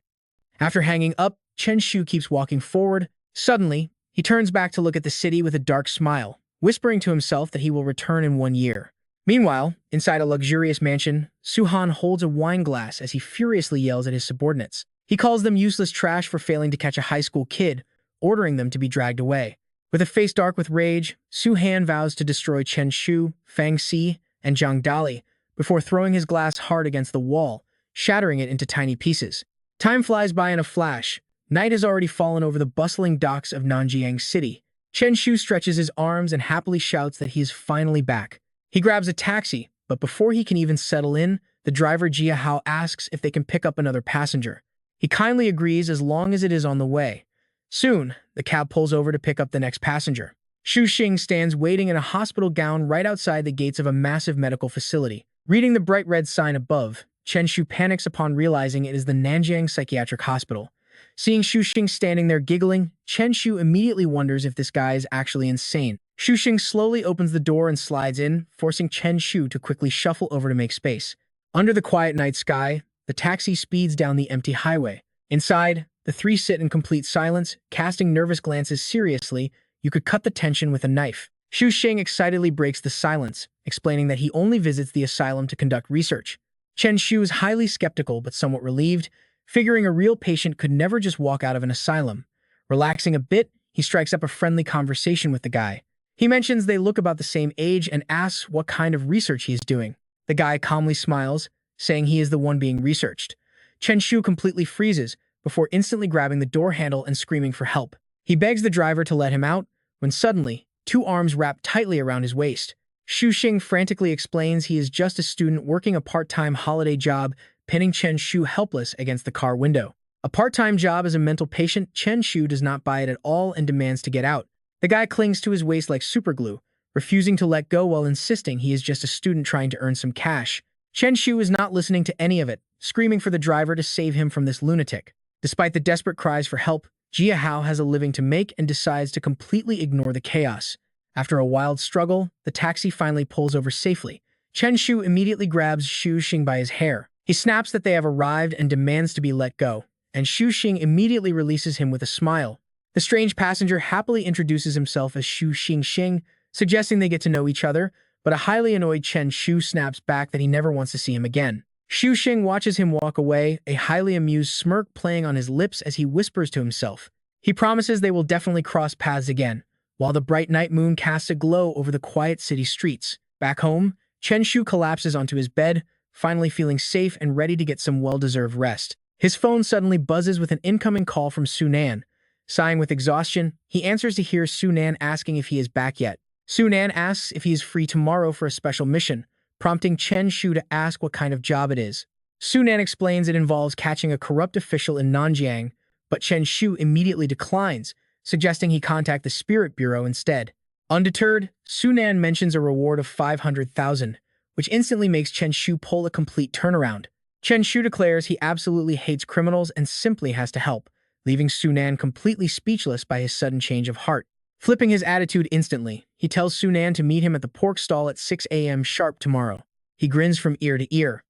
After hanging up, Chen Shu keeps walking forward. Suddenly, he turns back to look at the city with a dark smile, whispering to himself that he will return in 1 year. Meanwhile, inside a luxurious mansion, Su Han holds a wine glass as he furiously yells at his subordinates. He calls them useless trash for failing to catch a high school kid, ordering them to be dragged away. With a face dark with rage, Su Han vows to destroy Chen Shu, Fang Si, and Zhang Dali before throwing his glass hard against the wall, shattering it into tiny pieces. Time flies by in a flash. Night has already fallen over the bustling docks of Nanjiang City. Chen Shu stretches his arms and happily shouts that he is finally back. He grabs a taxi, but before he can even settle in, the driver Jia Hao asks if they can pick up another passenger. He kindly agrees as long as it is on the way. Soon, the cab pulls over to pick up the next passenger. Xu Xing stands waiting in a hospital gown right outside the gates of a massive medical facility. Reading the bright red sign above, Chen Shu panics upon realizing it is the Nanjiang Psychiatric Hospital. Seeing Xu Xing standing there giggling, Chen Shu immediately wonders if this guy is actually insane. Xu Xing slowly opens the door and slides in, forcing Chen Shu to quickly shuffle over to make space. Under the quiet night sky, the taxi speeds down the empty highway. Inside, the three sit in complete silence, casting nervous glances. Seriously, you could cut the tension with a knife. Xu Xing excitedly breaks the silence, explaining that he only visits the asylum to conduct research. Chen Shu is highly skeptical but somewhat relieved, figuring a real patient could never just walk out of an asylum. Relaxing a bit, he strikes up a friendly conversation with the guy. He mentions they look about the same age and asks what kind of research he is doing. The guy calmly smiles, saying he is the one being researched. Chen Shu completely freezes, before instantly grabbing the door handle and screaming for help. He begs the driver to let him out, when suddenly, two arms wrap tightly around his waist. Xu Xing frantically explains he is just a student working a part-time holiday job, pinning Chen Shu helpless against the car window. A part-time job as a mental patient, Chen Shu does not buy it at all and demands to get out. The guy clings to his waist like superglue, refusing to let go while insisting he is just a student trying to earn some cash. Chen Shu is not listening to any of it, screaming for the driver to save him from this lunatic. Despite the desperate cries for help, Jia Hao has a living to make and decides to completely ignore the chaos. After a wild struggle, the taxi finally pulls over safely. Chen Shu immediately grabs Xu Xing by his hair. He snaps that they have arrived and demands to be let go, and Xu Xing immediately releases him with a smile. The strange passenger happily introduces himself as Xu Xing, suggesting they get to know each other, but a highly annoyed Chen Shu snaps back that he never wants to see him again. Xu Xing watches him walk away, a highly amused smirk playing on his lips as he whispers to himself. He promises they will definitely cross paths again, while the bright night moon casts a glow over the quiet city streets. Back home, Chen Shu collapses onto his bed, finally feeling safe and ready to get some well-deserved rest. His phone suddenly buzzes with an incoming call from Su Nan. Sighing with exhaustion, he answers to hear Su Nan asking if he is back yet. Su Nan asks if he is free tomorrow for a special mission, prompting Chen Shu to ask what kind of job it is. Su Nan explains it involves catching a corrupt official in Nanjiang, but Chen Shu immediately declines, suggesting he contact the Spirit Bureau instead. Undeterred, Sunan mentions a reward of 500,000, which instantly makes Chen Shu pull a complete turnaround. Chen Shu declares he absolutely hates criminals and simply has to help, leaving Sunan completely speechless by his sudden change of heart. Flipping his attitude instantly, he tells Sunan to meet him at the pork stall at 6 a.m. sharp tomorrow. He grins from ear to ear.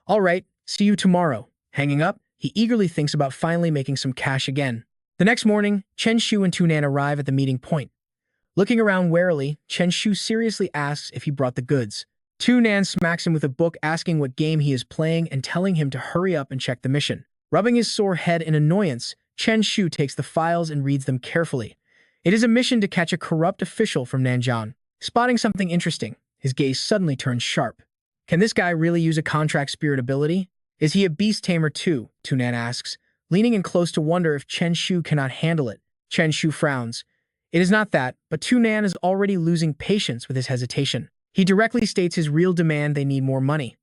All right, see you tomorrow. Hanging up, he eagerly thinks about finally making some cash again. The next morning, Chen Shu and Tunan arrive at the meeting point. Looking around warily, Chen Shu seriously asks if he brought the goods. Tunan smacks him with a book asking what game he is playing and telling him to hurry up and check the mission. Rubbing his sore head in annoyance, Chen Shu takes the files and reads them carefully. It is a mission to catch a corrupt official from Nanjiang. Spotting something interesting, his gaze suddenly turns sharp. Can this guy really use a contract spirit ability? Is he a Beast Tamer too? Tunan asks, leaning in close to wonder if Chen Shu cannot handle it. Chen Shu frowns. It is not that, but Tunan is already losing patience with his hesitation. He directly states his real demand: they need more money.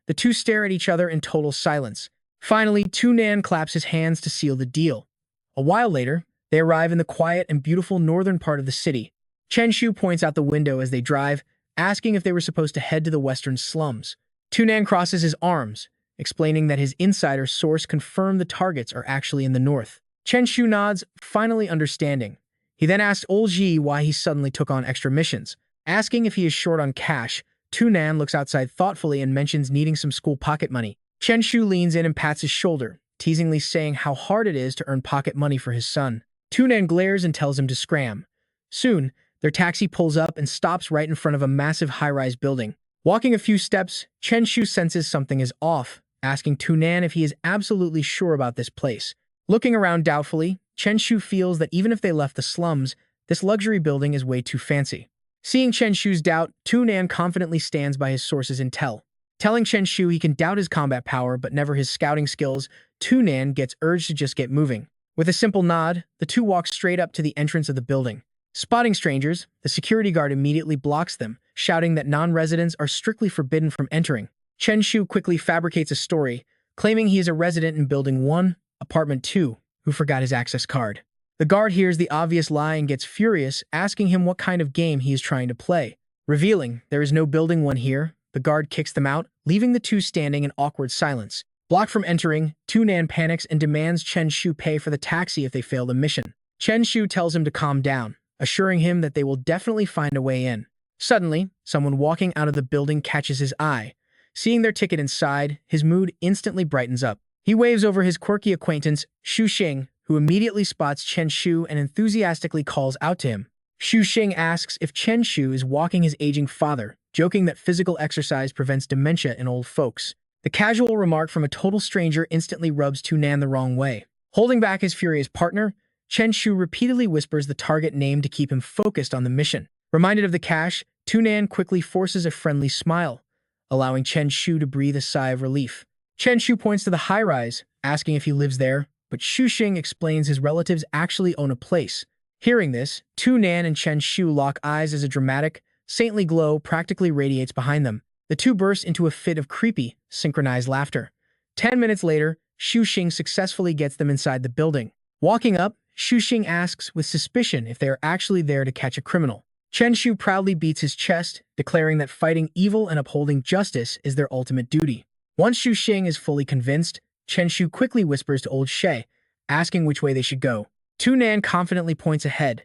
The two stare at each other in total silence. Finally, Tunan claps his hands to seal the deal. A while later, they arrive in the quiet and beautiful northern part of the city. Chen Shu points out the window as they drive, asking if they were supposed to head to the western slums. Tunan crosses his arms, explaining that his insider source confirmed the targets are actually in the north. Chen Shu nods, finally understanding. He then asks Old Ji why he suddenly took on extra missions. Asking if he is short on cash, Tunan looks outside thoughtfully and mentions needing some school pocket money. Chen Shu leans in and pats his shoulder, teasingly saying how hard it is to earn pocket money for his son. Tunan glares and tells him to scram. Soon, their taxi pulls up and stops right in front of a massive high-rise building. Walking a few steps, Chen Shu senses something is off, asking Tunan if he is absolutely sure about this place. Looking around doubtfully, Chen Shu feels that even if they left the slums, this luxury building is way too fancy. Seeing Chen Shu's doubt, Tunan confidently stands by his source's intel. Telling Chen Shu he can doubt his combat power but never his scouting skills, Tunan gets urged to just get moving. With a simple nod, the two walk straight up to the entrance of the building. Spotting strangers, the security guard immediately blocks them, shouting that non-residents are strictly forbidden from entering. Chen Shu quickly fabricates a story, claiming he is a resident in Building 1, Apartment 2, who forgot his access card. The guard hears the obvious lie and gets furious, asking him what kind of game he is trying to play. Revealing there is no Building 1 here, the guard kicks them out, leaving the two standing in awkward silence. Blocked from entering, Tunan panics and demands Chen Shu pay for the taxi if they fail the mission. Chen Shu tells him to calm down, assuring him that they will definitely find a way in. Suddenly, someone walking out of the building catches his eye. Seeing their ticket inside, his mood instantly brightens up. He waves over his quirky acquaintance, Xu Xing, who immediately spots Chen Shu and enthusiastically calls out to him. Xu Xing asks if Chen Shu is walking his aging father, joking that physical exercise prevents dementia in old folks. The casual remark from a total stranger instantly rubs Tunan the wrong way. Holding back his furious partner, Chen Shu repeatedly whispers the target name to keep him focused on the mission. Reminded of the cash, Tunan quickly forces a friendly smile, allowing Chen Shu to breathe a sigh of relief. Chen Shu points to the high-rise, asking if he lives there, but Xu Xing explains his relatives actually own a place. Hearing this, Tunan and Chen Shu lock eyes as a dramatic, saintly glow practically radiates behind them. The two burst into a fit of creepy, synchronized laughter. 10 minutes later, Xu Xing successfully gets them inside the building. Walking up, Xu Xing asks with suspicion if they are actually there to catch a criminal. Chen Shu proudly beats his chest, declaring that fighting evil and upholding justice is their ultimate duty. Once Xu Xing is fully convinced, Chen Shu quickly whispers to Old She, asking which way they should go. Tunan confidently points ahead.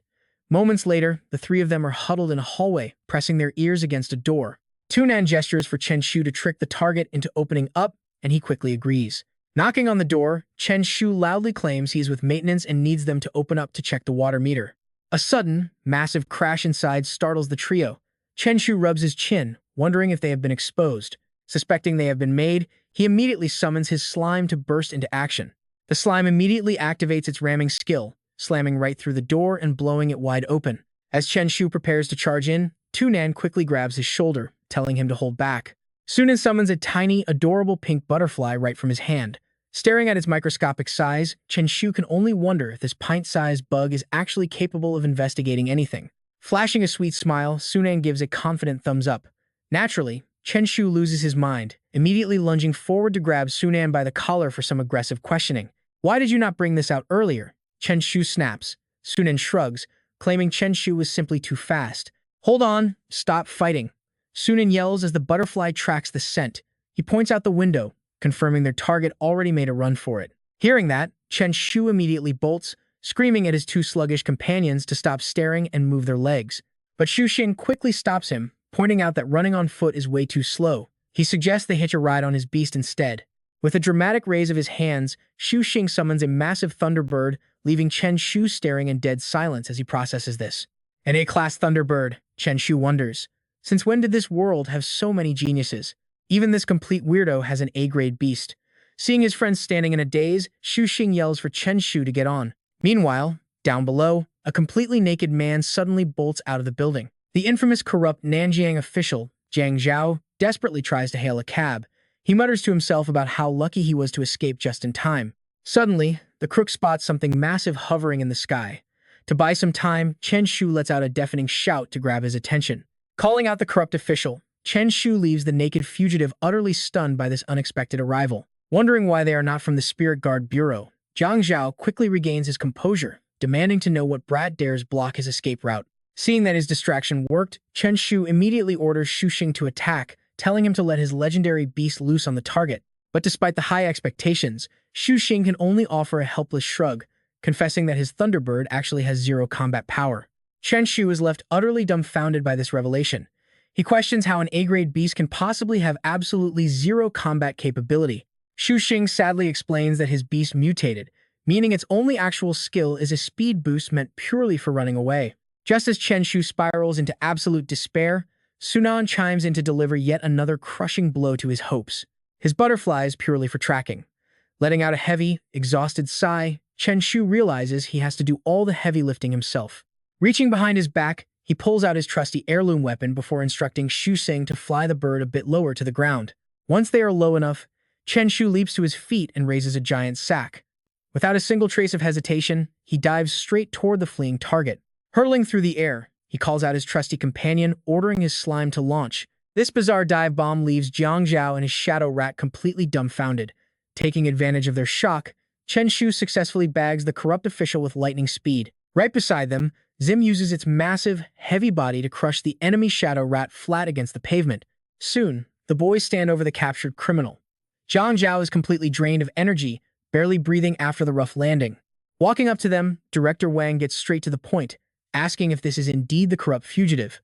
Moments later, the three of them are huddled in a hallway, pressing their ears against a door. Tunan gestures for Chen Shu to trick the target into opening up, and he quickly agrees. Knocking on the door, Chen Shu loudly claims he is with maintenance and needs them to open up to check the water meter. A sudden, massive crash inside startles the trio. Chen Shu rubs his chin, wondering if they have been exposed. Suspecting they have been made, he immediately summons his slime to burst into action. The slime immediately activates its ramming skill, slamming right through the door and blowing it wide open. As Chen Shu prepares to charge in, Tunan quickly grabs his shoulder, telling him to hold back. Sunan summons a tiny, adorable pink butterfly right from his hand. Staring at its microscopic size, Chen Shu can only wonder if this pint-sized bug is actually capable of investigating anything. Flashing a sweet smile, Sunan gives a confident thumbs up. Naturally, Chen Shu loses his mind, immediately lunging forward to grab Sunan by the collar for some aggressive questioning. Why did you not bring this out earlier? Chen Shu snaps. Sunan shrugs, claiming Chen Shu was simply too fast. "Hold on, stop fighting." Sunan yells as the butterfly tracks the scent. He points out the window, confirming their target already made a run for it. Hearing that, Chen Shu immediately bolts, screaming at his two sluggish companions to stop staring and move their legs. But Shu Xing quickly stops him, pointing out that running on foot is way too slow. He suggests they hitch a ride on his beast instead. With a dramatic raise of his hands, Shu Xing summons a massive thunderbird, leaving Chen Shu staring in dead silence as he processes this. An A-class thunderbird, Chen Shu wonders. Since when did this world have so many geniuses? Even this complete weirdo has an A-grade beast. Seeing his friends standing in a daze, Shu Xing yells for Chen Shu to get on. Meanwhile, down below, a completely naked man suddenly bolts out of the building. The infamous corrupt Nanjiang official, Jiang Zhao, desperately tries to hail a cab. He mutters to himself about how lucky he was to escape just in time. Suddenly, the crook spots something massive hovering in the sky. To buy some time, Chen Shu lets out a deafening shout to grab his attention. Calling out the corrupt official, Chen Shu leaves the naked fugitive utterly stunned by this unexpected arrival. Wondering why they are not from the Spirit Guard Bureau, Jiang Zhao quickly regains his composure, demanding to know what brat dares block his escape route. Seeing that his distraction worked, Chen Shu immediately orders Shu Xing to attack, telling him to let his legendary beast loose on the target. But despite the high expectations, Shu Xing can only offer a helpless shrug, confessing that his Thunderbird actually has zero combat power. Chen Shu is left utterly dumbfounded by this revelation. He questions how an A-grade beast can possibly have absolutely zero combat capability. Shu Xing sadly explains that his beast mutated, meaning its only actual skill is a speed boost meant purely for running away. Just as Chen Shu spirals into absolute despair, Sunan chimes in to deliver yet another crushing blow to his hopes. His butterfly is purely for tracking. Letting out a heavy, exhausted sigh, Chen Shu realizes he has to do all the heavy lifting himself. Reaching behind his back, he pulls out his trusty heirloom weapon before instructing Shu Xing to fly the bird a bit lower to the ground. Once they are low enough, Chen Shu leaps to his feet and raises a giant sack. Without a single trace of hesitation, he dives straight toward the fleeing target. Hurtling through the air, he calls out his trusty companion, ordering his slime to launch. This bizarre dive bomb leaves Jiang Zhao and his shadow rat completely dumbfounded. Taking advantage of their shock, Chen Shu successfully bags the corrupt official with lightning speed. Right beside them, Zim uses its massive, heavy body to crush the enemy shadow rat flat against the pavement. Soon, the boys stand over the captured criminal. Jiang Zhao is completely drained of energy, barely breathing after the rough landing. Walking up to them, Director Wang gets straight to the point, asking if this is indeed the corrupt fugitive.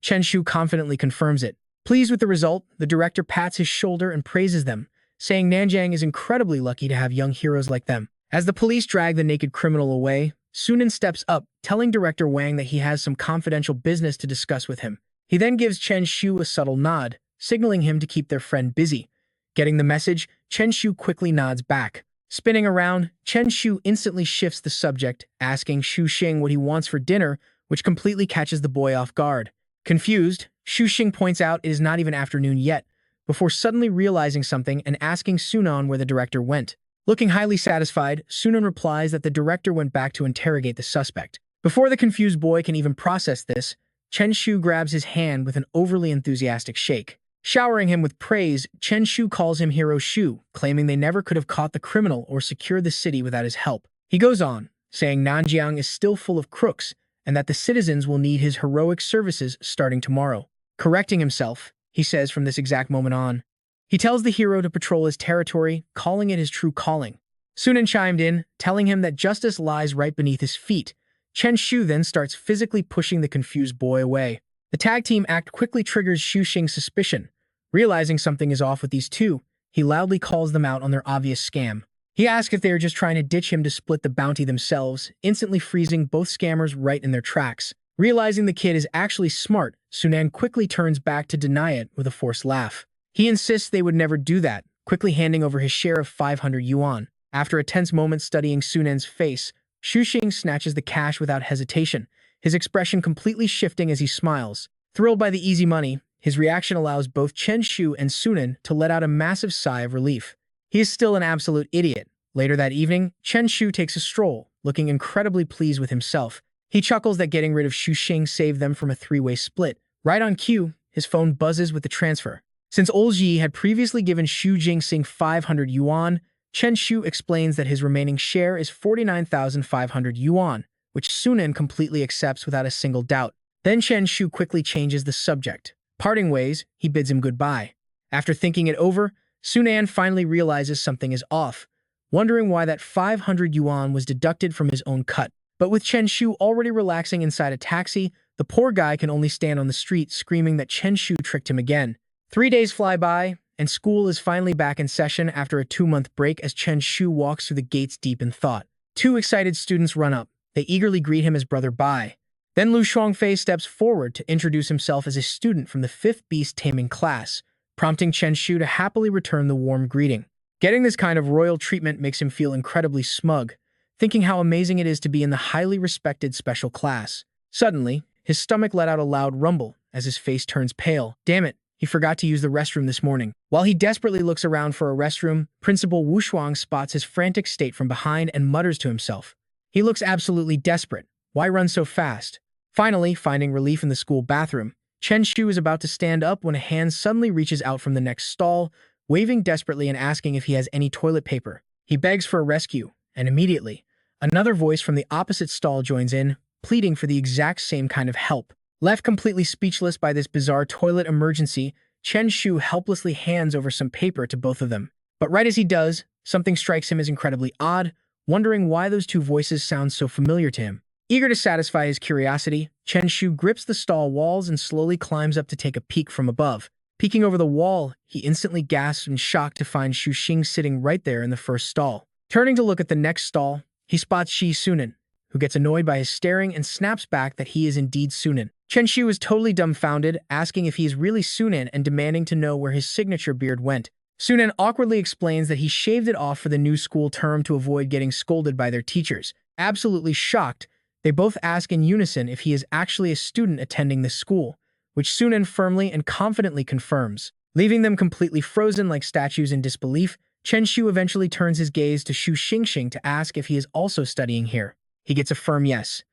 Chen Shu confidently confirms it. Pleased with the result, the director pats his shoulder and praises them, saying Nanjiang is incredibly lucky to have young heroes like them. As the police drag the naked criminal away, Sunan steps up, telling Director Wang that he has some confidential business to discuss with him. He then gives Chen Shu a subtle nod, signaling him to keep their friend busy. Getting the message, Chen Shu quickly nods back. Spinning around, Chen Shu instantly shifts the subject, asking Shu Xing what he wants for dinner, which completely catches the boy off guard. Confused, Shu Xing points out it is not even afternoon yet, before suddenly realizing something and asking Sunan where the director went. Looking highly satisfied, Sunan replies that the director went back to interrogate the suspect. Before the confused boy can even process this, Chen Shu grabs his hand with an overly enthusiastic shake. Showering him with praise, Chen Shu calls him Hero Shu, claiming they never could have caught the criminal or secured the city without his help. He goes on, saying Nanjiang is still full of crooks and that the citizens will need his heroic services starting tomorrow. Correcting himself, he says from this exact moment on. He tells the hero to patrol his territory, calling it his true calling. Sunan chimed in, telling him that justice lies right beneath his feet. Chen Shu then starts physically pushing the confused boy away. The tag team act quickly triggers Shu Xing's suspicion. Realizing something is off with these two, he loudly calls them out on their obvious scam. He asks if they are just trying to ditch him to split the bounty themselves, instantly freezing both scammers right in their tracks. Realizing the kid is actually smart, Sunan quickly turns back to deny it with a forced laugh. He insists they would never do that, quickly handing over his share of 500 yuan. After a tense moment studying Sunan's face, Shu Xing snatches the cash without hesitation, his expression completely shifting as he smiles. Thrilled by the easy money, his reaction allows both Chen Shu and Sunan to let out a massive sigh of relief. He is still an absolute idiot. Later that evening, Chen Shu takes a stroll, looking incredibly pleased with himself. He chuckles that getting rid of Shu Xing saved them from a three-way split. Right on cue, his phone buzzes with the transfer. Since Old Ji had previously given Shu Jingxing 500 yuan, Chen Shu explains that his remaining share is 49,500 yuan, which Sunan completely accepts without a single doubt. Then Chen Shu quickly changes the subject. Parting ways, he bids him goodbye. After thinking it over, Sunan finally realizes something is off, wondering why that 500 yuan was deducted from his own cut. But with Chen Shu already relaxing inside a taxi, the poor guy can only stand on the street screaming that Chen Shu tricked him again. 3 days fly by, and school is finally back in session after a 2-month break as Chen Shu walks through the gates deep in thought. 2 excited students run up. They eagerly greet him as Brother Bai. Then Lu Shuangfei steps forward to introduce himself as a student from the 5th Beast Taming class, prompting Chen Shu to happily return the warm greeting. Getting this kind of royal treatment makes him feel incredibly smug, thinking how amazing it is to be in the highly respected special class. Suddenly, his stomach let out a loud rumble as his face turns pale. Damn it, he forgot to use the restroom this morning. While he desperately looks around for a restroom, Principal Wu Shuang spots his frantic state from behind and mutters to himself. He looks absolutely desperate. Why run so fast? Finally, finding relief in the school bathroom, Chen Shu is about to stand up when a hand suddenly reaches out from the next stall, waving desperately and asking if he has any toilet paper. He begs for a rescue, and immediately, another voice from the opposite stall joins in, pleading for the exact same kind of help. Left completely speechless by this bizarre toilet emergency, Chen Shu helplessly hands over some paper to both of them. But right as he does, something strikes him as incredibly odd, wondering why those two voices sound so familiar to him. Eager to satisfy his curiosity, Chen Shu grips the stall walls and slowly climbs up to take a peek from above. Peeking over the wall, he instantly gasps in shock to find Xu Xing sitting right there in the first stall. Turning to look at the next stall, he spots Shi Sunan, who gets annoyed by his staring and snaps back that he is indeed Sunan. Chen Shu is totally dumbfounded, asking if he is really Sunan and demanding to know where his signature beard went. Sunan awkwardly explains that he shaved it off for the new school term to avoid getting scolded by their teachers. Absolutely shocked, they both ask in unison if he is actually a student attending this school, which Sunan firmly and confidently confirms. Leaving them completely frozen like statues in disbelief, Chen Shu eventually turns his gaze to Xu Xingxing to ask if he is also studying here. He gets a firm yes.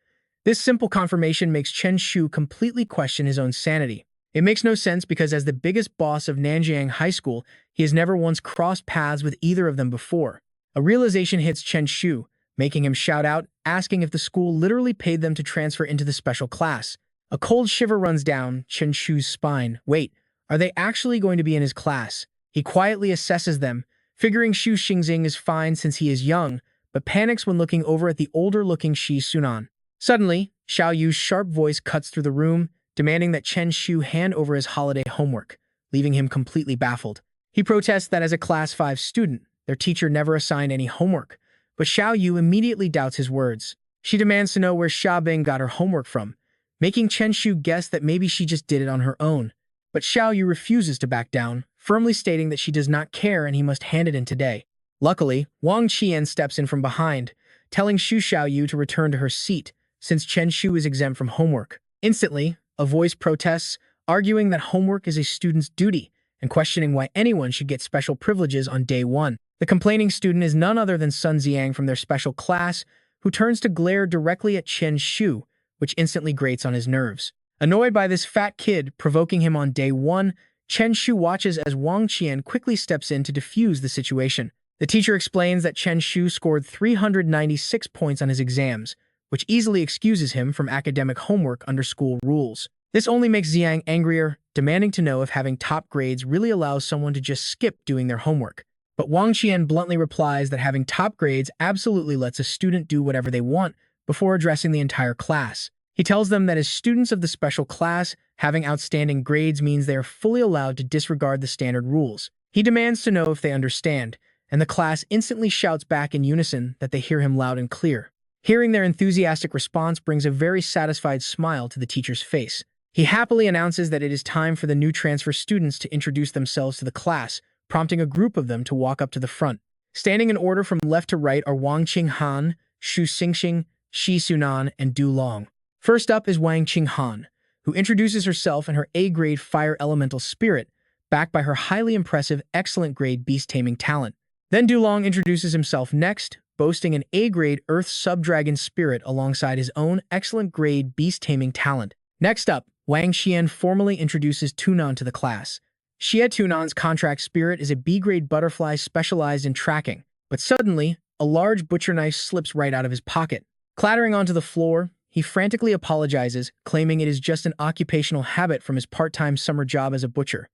This simple confirmation makes Chen Shu completely question his own sanity. It makes no sense because as the biggest boss of Nanjiang High School, he has never once crossed paths with either of them before. A realization hits Chen Shu, making him shout out, asking if the school literally paid them to transfer into the special class. A cold shiver runs down Chen Shu's spine. Wait, are they actually going to be in his class? He quietly assesses them, figuring Xu Xingxing is fine since he is young, but panics when looking over at the older-looking Shi Sunan. Suddenly, Xiao Yu's sharp voice cuts through the room, demanding that Chen Shu hand over his holiday homework, leaving him completely baffled. He protests that as a Class 5 student, their teacher never assigned any homework, but Xiao Yu immediately doubts his words. She demands to know where Xia Bing got her homework from, making Chen Shu guess that maybe she just did it on her own. But Xiao Yu refuses to back down, firmly stating that she does not care and he must hand it in today. Luckily, Wang Qian steps in from behind, telling Xu Xiaoyu to return to her seat, since Chen Shu is exempt from homework. Instantly, a voice protests, arguing that homework is a student's duty, and questioning why anyone should get special privileges on day 1. The complaining student is none other than Sun Xiang from their special class, who turns to glare directly at Chen Shu, which instantly grates on his nerves. Annoyed by this fat kid provoking him on day 1, Chen Shu watches as Wang Qian quickly steps in to defuse the situation. The teacher explains that Chen Shu scored 396 points on his exams, which easily excuses him from academic homework under school rules. This only makes Xiang angrier, demanding to know if having top grades really allows someone to just skip doing their homework. But Wang Qian bluntly replies that having top grades absolutely lets a student do whatever they want before addressing the entire class. He tells them that as students of the special class, having outstanding grades means they are fully allowed to disregard the standard rules. He demands to know if they understand, and the class instantly shouts back in unison that they hear him loud and clear. Hearing their enthusiastic response brings a very satisfied smile to the teacher's face. He happily announces that it is time for the new transfer students to introduce themselves to the class, prompting a group of them to walk up to the front. Standing in order from left to right are Wang Qinghan, Xu Xingxing, Shi Sunan, and Du Long. First up is Wang Qinghan, who introduces herself and her A-grade fire elemental spirit, backed by her highly impressive excellent grade beast taming talent. Then Du Long introduces himself next, boasting an A-grade earth subdragon spirit alongside his own excellent grade beast taming talent. Next up, Wang Xian formally introduces Tunan to the class. Xie Tunan's contract spirit is a B-grade butterfly specialized in tracking, but suddenly, a large butcher knife slips right out of his pocket. Clattering onto the floor, he frantically apologizes, claiming it is just an occupational habit from his part-time summer job as a butcher.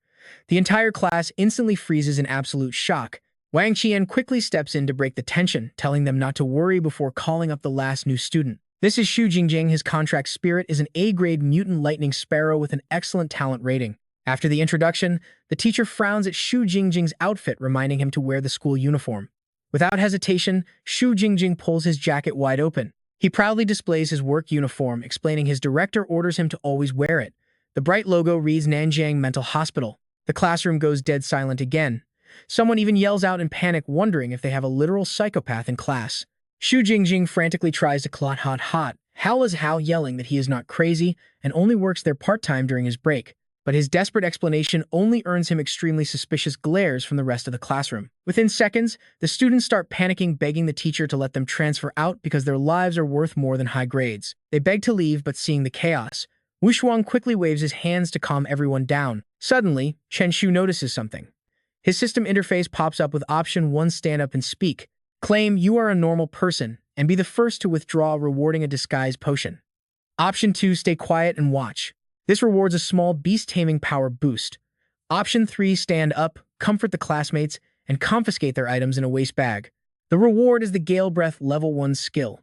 The entire class instantly freezes in absolute shock. Wang Qian quickly steps in to break the tension, telling them not to worry before calling up the last new student. This is Xu Jingjing. His contract spirit is an A-grade mutant lightning sparrow with an excellent talent rating. After the introduction, the teacher frowns at Xu Jingjing's outfit, reminding him to wear the school uniform. Without hesitation, Xu Jingjing pulls his jacket wide open. He proudly displays his work uniform, explaining his director orders him to always wear it. The bright logo reads Nanjiang Mental Hospital. The classroom goes dead silent again. Someone even yells out in panic, wondering if they have a literal psychopath in class. Xu Jingjing frantically tries to clot hot. Hal is Hal, yelling that he is not crazy and only works there part-time during his break. But his desperate explanation only earns him extremely suspicious glares from the rest of the classroom. Within seconds, the students start panicking, begging the teacher to let them transfer out because their lives are worth more than high grades. They beg to leave, but seeing the chaos, Wu Shuang quickly waves his hands to calm everyone down. Suddenly, Chen Shu notices something. His system interface pops up with option 1, stand up and speak. Claim you are a normal person and be the first to withdraw, rewarding a disguise potion. Option 2, stay quiet and watch. This rewards a small beast taming power boost. Option 3, stand up, comfort the classmates, and confiscate their items in a waste bag. The reward is the Gale Breath level 1 skill.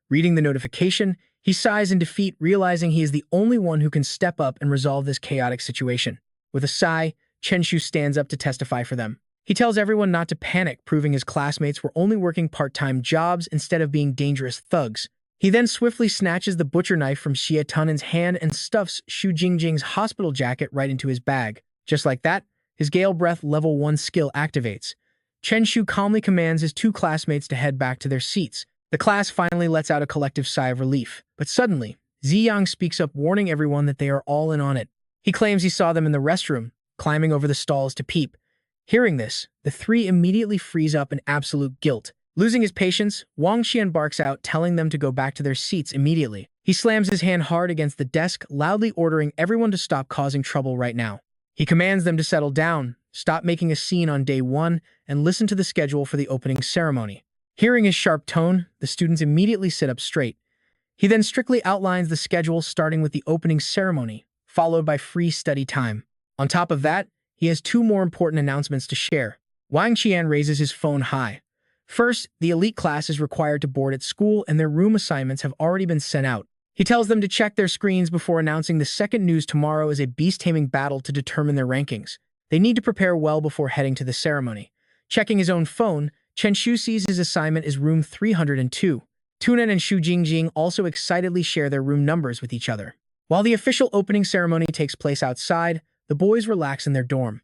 Reading the notification, he sighs in defeat, realizing he is the only one who can step up and resolve this chaotic situation. With a sigh, Chen Shu stands up to testify for them. He tells everyone not to panic, proving his classmates were only working part-time jobs instead of being dangerous thugs. He then swiftly snatches the butcher knife from Xie Tunan's hand and stuffs Xu Jingjing's hospital jacket right into his bag. Just like that, his Gale Breath level 1 skill activates. Chen Shu calmly commands his 2 classmates to head back to their seats. The class finally lets out a collective sigh of relief. But suddenly, Ziyang speaks up, warning everyone that they are all in on it. He claims he saw them in the restroom, climbing over the stalls to peep. Hearing this, the 3 immediately freeze up in absolute guilt. Losing his patience, Wang Qian barks out, telling them to go back to their seats immediately. He slams his hand hard against the desk, loudly ordering everyone to stop causing trouble right now. He commands them to settle down, stop making a scene on day 1, and listen to the schedule for the opening ceremony. Hearing his sharp tone, the students immediately sit up straight. He then strictly outlines the schedule, starting with the opening ceremony, followed by free study time. On top of that, he has 2 more important announcements to share. Wang Qian raises his phone high. First, the elite class is required to board at school and their room assignments have already been sent out. He tells them to check their screens before announcing the second news tomorrow is a beast taming battle to determine their rankings. They need to prepare well before heading to the ceremony. Checking his own phone, Chen Shu sees his assignment is room 302. Tunan and Xu Jingjing also excitedly share their room numbers with each other. While the official opening ceremony takes place outside, the boys relax in their dorm.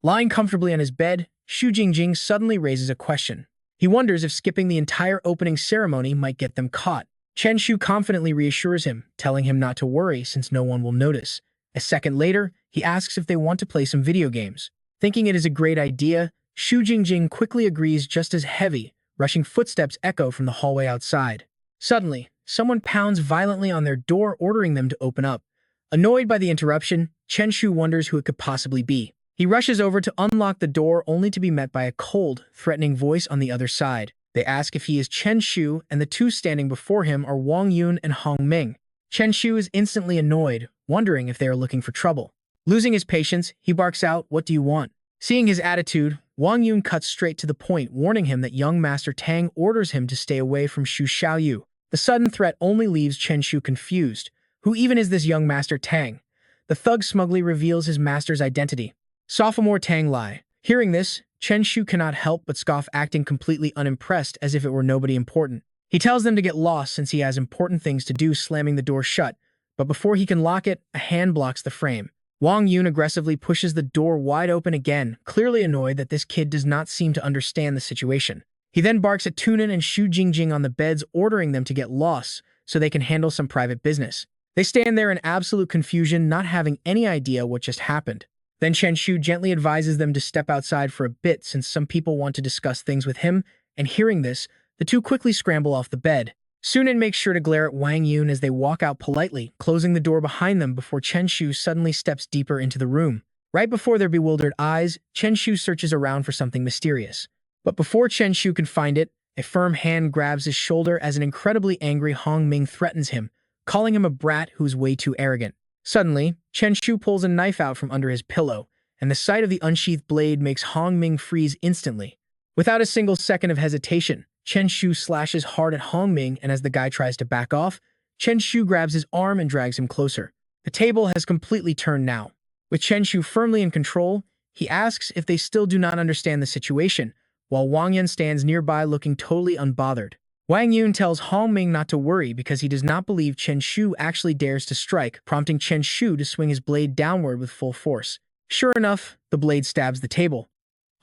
Lying comfortably on his bed, Xu Jingjing suddenly raises a question. He wonders if skipping the entire opening ceremony might get them caught. Chen Shu confidently reassures him, telling him not to worry since no one will notice. A second later, he asks if they want to play some video games. Thinking it is a great idea, Xu Jingjing quickly agrees just as heavy, rushing footsteps echo from the hallway outside. Suddenly, someone pounds violently on their door, ordering them to open up. Annoyed by the interruption, Chen Shu wonders who it could possibly be. He rushes over to unlock the door, only to be met by a cold, threatening voice on the other side. They ask if he is Chen Shu, and the 2 standing before him are Wang Yun and Hong Ming. Chen Shu is instantly annoyed, wondering if they are looking for trouble. Losing his patience, he barks out, "What do you want?" Seeing his attitude, Wang Yun cuts straight to the point, warning him that young Master Tang orders him to stay away from Xu Xiaoyu. The sudden threat only leaves Chen Shu confused. Who even is this young Master Tang? The thug smugly reveals his master's identity. Sophomore Tang Lai. Hearing this, Chen Shu cannot help but scoff, acting completely unimpressed as if it were nobody important. He tells them to get lost since he has important things to do, slamming the door shut. But before he can lock it, a hand blocks the frame. Wang Yun aggressively pushes the door wide open again, clearly annoyed that this kid does not seem to understand the situation. He then barks at Tunan and Xu Jingjing on the beds, ordering them to get lost so they can handle some private business. They stand there in absolute confusion, not having any idea what just happened. Then Chen Shu gently advises them to step outside for a bit since some people want to discuss things with him, and hearing this, the 2 quickly scramble off the bed. Sunan makes sure to glare at Wang Yun as they walk out politely, closing the door behind them before Chen Shu suddenly steps deeper into the room. Right before their bewildered eyes, Chen Shu searches around for something mysterious. But before Chen Shu can find it, A firm hand grabs his shoulder as an incredibly angry Hong Ming threatens him, calling him a brat who's way too arrogant. Suddenly, Chen Shu pulls a knife out from under his pillow, and the sight of the unsheathed blade makes Hong Ming freeze instantly. Without a single second of hesitation, Chen Shu slashes hard at Hong Ming, and as the guy tries to back off, Chen Shu grabs his arm and drags him closer. The table has completely turned now. With Chen Shu firmly in control, he asks if they still do not understand the situation, while Wang Yun stands nearby looking totally unbothered. Wang Yun tells Hong Ming not to worry because he does not believe Chen Shu actually dares to strike, prompting Chen Shu to swing his blade downward with full force. Sure enough, the blade stabs the table.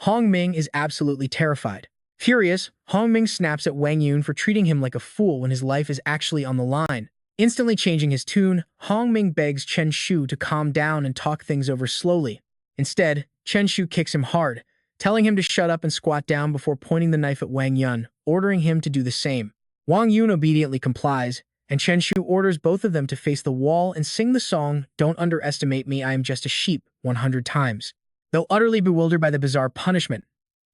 Hong Ming is absolutely terrified. Furious, Hong Ming snaps at Wang Yun for treating him like a fool when his life is actually on the line. Instantly changing his tune, Hong Ming begs Chen Shu to calm down and talk things over slowly. Instead, Chen Shu kicks him hard, telling him to shut up and squat down before pointing the knife at Wang Yun, ordering him to do the same. Wang Yun obediently complies, and Chen Shu orders both of them to face the wall and sing the song "Don't Underestimate Me, I Am Just a Sheep" 100 times. Though utterly bewildered by the bizarre punishment,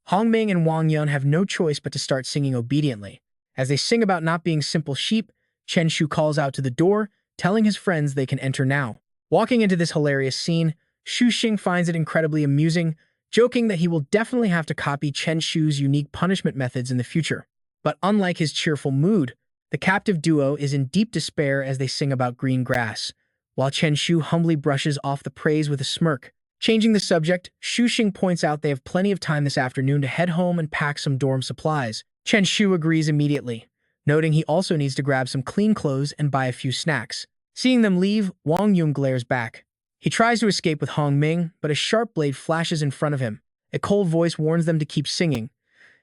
Hong Ming and Wang Yun have no choice but to start singing obediently. As they sing about not being simple sheep, Chen Shu calls out to the door, telling his friends they can enter now. Walking into this hilarious scene, Shu Xing finds it incredibly amusing, joking that he will definitely have to copy Chen Shu's unique punishment methods in the future. But unlike his cheerful mood, the captive duo is in deep despair as they sing about green grass, while Chen Shu humbly brushes off the praise with a smirk. Changing the subject, Shu Xing points out they have plenty of time this afternoon to head home and pack some dorm supplies. Chen Shu agrees immediately, noting he also needs to grab some clean clothes and buy a few snacks. Seeing them leave, Wang Yun glares back. He tries to escape with Hong Ming, but a sharp blade flashes in front of him. A cold voice warns them to keep singing,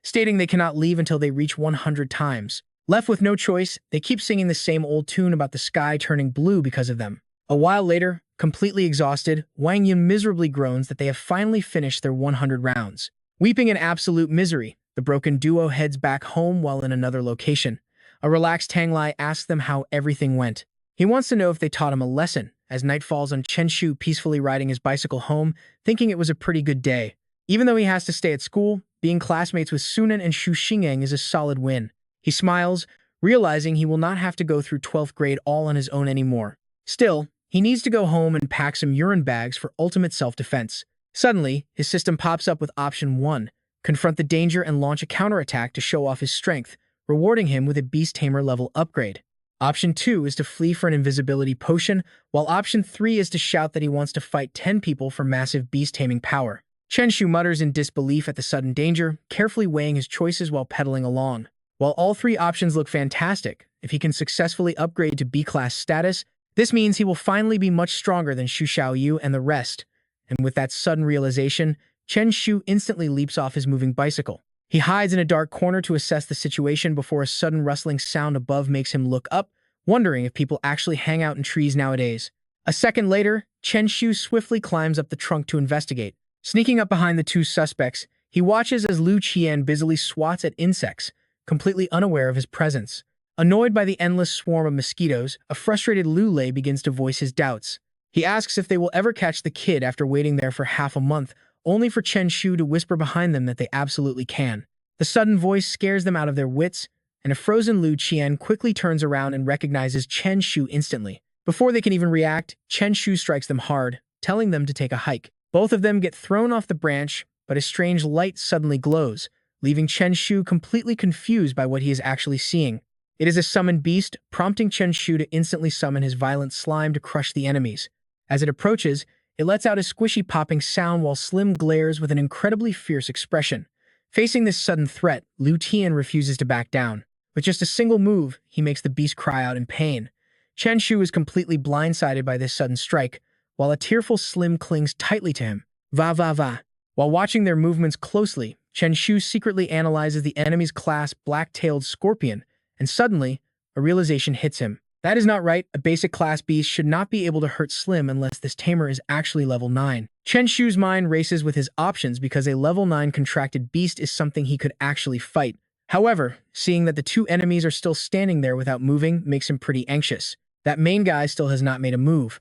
stating they cannot leave until they reach 100 times. Left with no choice, they keep singing the same old tune about the sky turning blue because of them. A while later, completely exhausted, Wang Yun miserably groans that they have finally finished their 100 rounds. Weeping in absolute misery, the broken duo heads back home while in another location. A relaxed Tang Lai asks them how everything went. He wants to know if they taught him a lesson, as night falls on Chen Shu peacefully riding his bicycle home, thinking it was a pretty good day. Even though he has to stay at school, being classmates with Sunan and Shu Xingeng is a solid win. He smiles, realizing he will not have to go through 12th grade all on his own anymore. Still, he needs to go home and pack some urine bags for ultimate self-defense. Suddenly, his system pops up with option 1, confront the danger and launch a counterattack to show off his strength, rewarding him with a Beast Tamer level upgrade. Option 2 is to flee for an invisibility potion, while option 3 is to shout that he wants to fight 10 people for massive beast taming power. Chen Shu mutters in disbelief at the sudden danger, carefully weighing his choices while pedaling along. While all 3 options look fantastic, if he can successfully upgrade to B-class status, this means he will finally be much stronger than Xu Xiaoyu and the rest. And with that sudden realization, Chen Shu instantly leaps off his moving bicycle. He hides in a dark corner to assess the situation before a sudden rustling sound above makes him look up, wondering if people actually hang out in trees nowadays. A second later, Chen Shu swiftly climbs up the trunk to investigate. Sneaking up behind the 2 suspects, he watches as Lu Qian busily swats at insects, completely unaware of his presence. Annoyed by the endless swarm of mosquitoes, a frustrated Lu Lei begins to voice his doubts. He asks if they will ever catch the kid after waiting there for half a month, only for Chen Shu to whisper behind them that they absolutely can. The sudden voice scares them out of their wits, and a frozen Lu Qian quickly turns around and recognizes Chen Shu instantly. Before they can even react, Chen Shu strikes them hard, telling them to take a hike. Both of them get thrown off the branch, but a strange light suddenly glows, leaving Chen Shu completely confused by what he is actually seeing. It is a summoned beast, prompting Chen Shu to instantly summon his violent slime to crush the enemies. As it approaches, it lets out a squishy popping sound while Slim glares with an incredibly fierce expression. Facing this sudden threat, Lu Tian refuses to back down. With just a single move, he makes the beast cry out in pain. Chen Shu is completely blindsided by this sudden strike, while a tearful Slim clings tightly to him. Va va va. While watching their movements closely, Chen Shu secretly analyzes the enemy's class black-tailed scorpion, and suddenly, a realization hits him. That is not right. A basic class beast should not be able to hurt Slim unless this tamer is actually level 9. Chen Shu's mind races with his options because a level 9 contracted beast is something he could actually fight. However, seeing that the 2 enemies are still standing there without moving makes him pretty anxious. That main guy still has not made a move.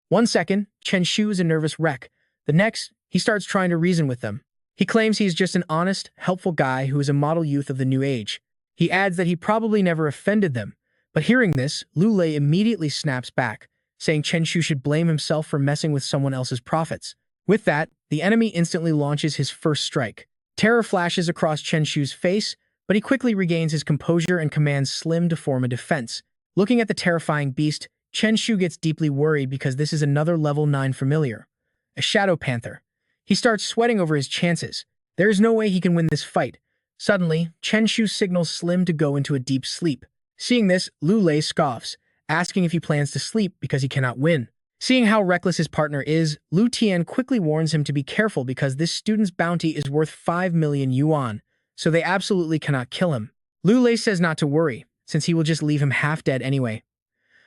1 second, Chen Shu is a nervous wreck. The next, he starts trying to reason with them. He claims he is just an honest, helpful guy who is a model youth of the new age. He adds that he probably never offended them, but hearing this, Lu Lei immediately snaps back, saying Chen Shu should blame himself for messing with someone else's profits. With that, the enemy instantly launches his first strike. Terror flashes across Chen Shu's face, but he quickly regains his composure and commands Slim to form a defense. Looking at the terrifying beast, Chen Shu gets deeply worried because this is another level 9 familiar, a Shadow Panther. He starts sweating over his chances. There is no way he can win this fight. Suddenly, Chen Shu signals Slim to go into a deep sleep. Seeing this, Lu Lei scoffs, asking if he plans to sleep because he cannot win. Seeing how reckless his partner is, Lu Tian quickly warns him to be careful because this student's bounty is worth 5 million yuan, so they absolutely cannot kill him. Lu Lei says not to worry, since he will just leave him half dead anyway.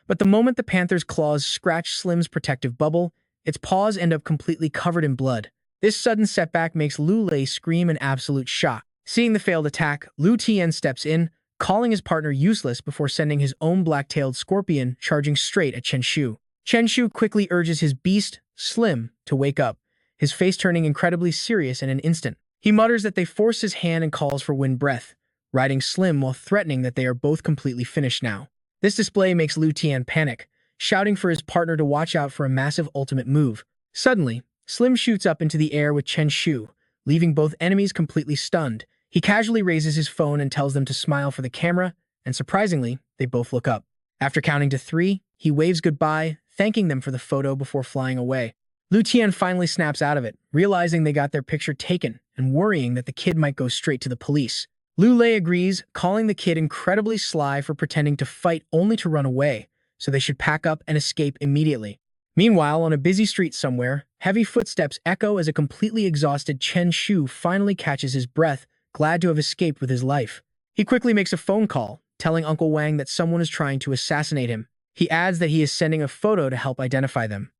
But the moment the panther's claws scratch Slim's protective bubble, its paws end up completely covered in blood. This sudden setback makes Lu Lei scream in absolute shock. Seeing the failed attack, Lu Tian steps in, calling his partner useless before sending his own black-tailed scorpion charging straight at Chen Shu. Chen Shu quickly urges his beast, Slim, to wake up, his face turning incredibly serious in an instant. He mutters that they force his hand and calls for wind breath, riding Slim while threatening that they are both completely finished now. This display makes Lu Tian panic, shouting for his partner to watch out for a massive ultimate move. Suddenly, Slim shoots up into the air with Chen Shu, leaving both enemies completely stunned. He casually raises his phone and tells them to smile for the camera, and surprisingly, they both look up. After counting to 3, he waves goodbye, thanking them for the photo before flying away. Lu Tian finally snaps out of it, realizing they got their picture taken and worrying that the kid might go straight to the police. Lu Lei agrees, calling the kid incredibly sly for pretending to fight only to run away, so they should pack up and escape immediately. Meanwhile, on a busy street somewhere, heavy footsteps echo as a completely exhausted Chen Shu finally catches his breath, glad to have escaped with his life. He quickly makes a phone call, telling Uncle Wang that someone is trying to assassinate him. He adds that he is sending a photo to help identify them.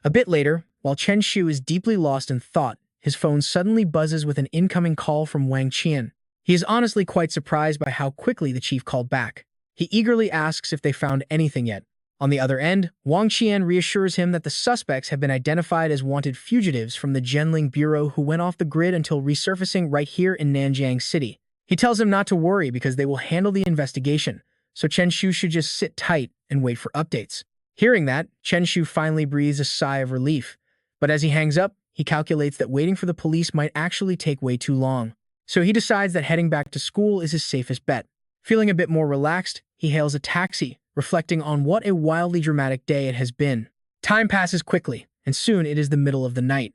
A bit later, while Chen Shu is deeply lost in thought, his phone suddenly buzzes with an incoming call from Wang Qian. He is honestly quite surprised by how quickly the chief called back. He eagerly asks if they found anything yet. On the other end, Wang Qian reassures him that the suspects have been identified as wanted fugitives from the Zhenling Bureau who went off the grid until resurfacing right here in Nanjiang City. He tells him not to worry because they will handle the investigation, so Chen Shu should just sit tight and wait for updates. Hearing that, Chen Shu finally breathes a sigh of relief, but as he hangs up, he calculates that waiting for the police might actually take way too long. So he decides that heading back to school is his safest bet. Feeling a bit more relaxed, he hails a taxi, reflecting on what a wildly dramatic day it has been. Time passes quickly, and soon it is the middle of the night.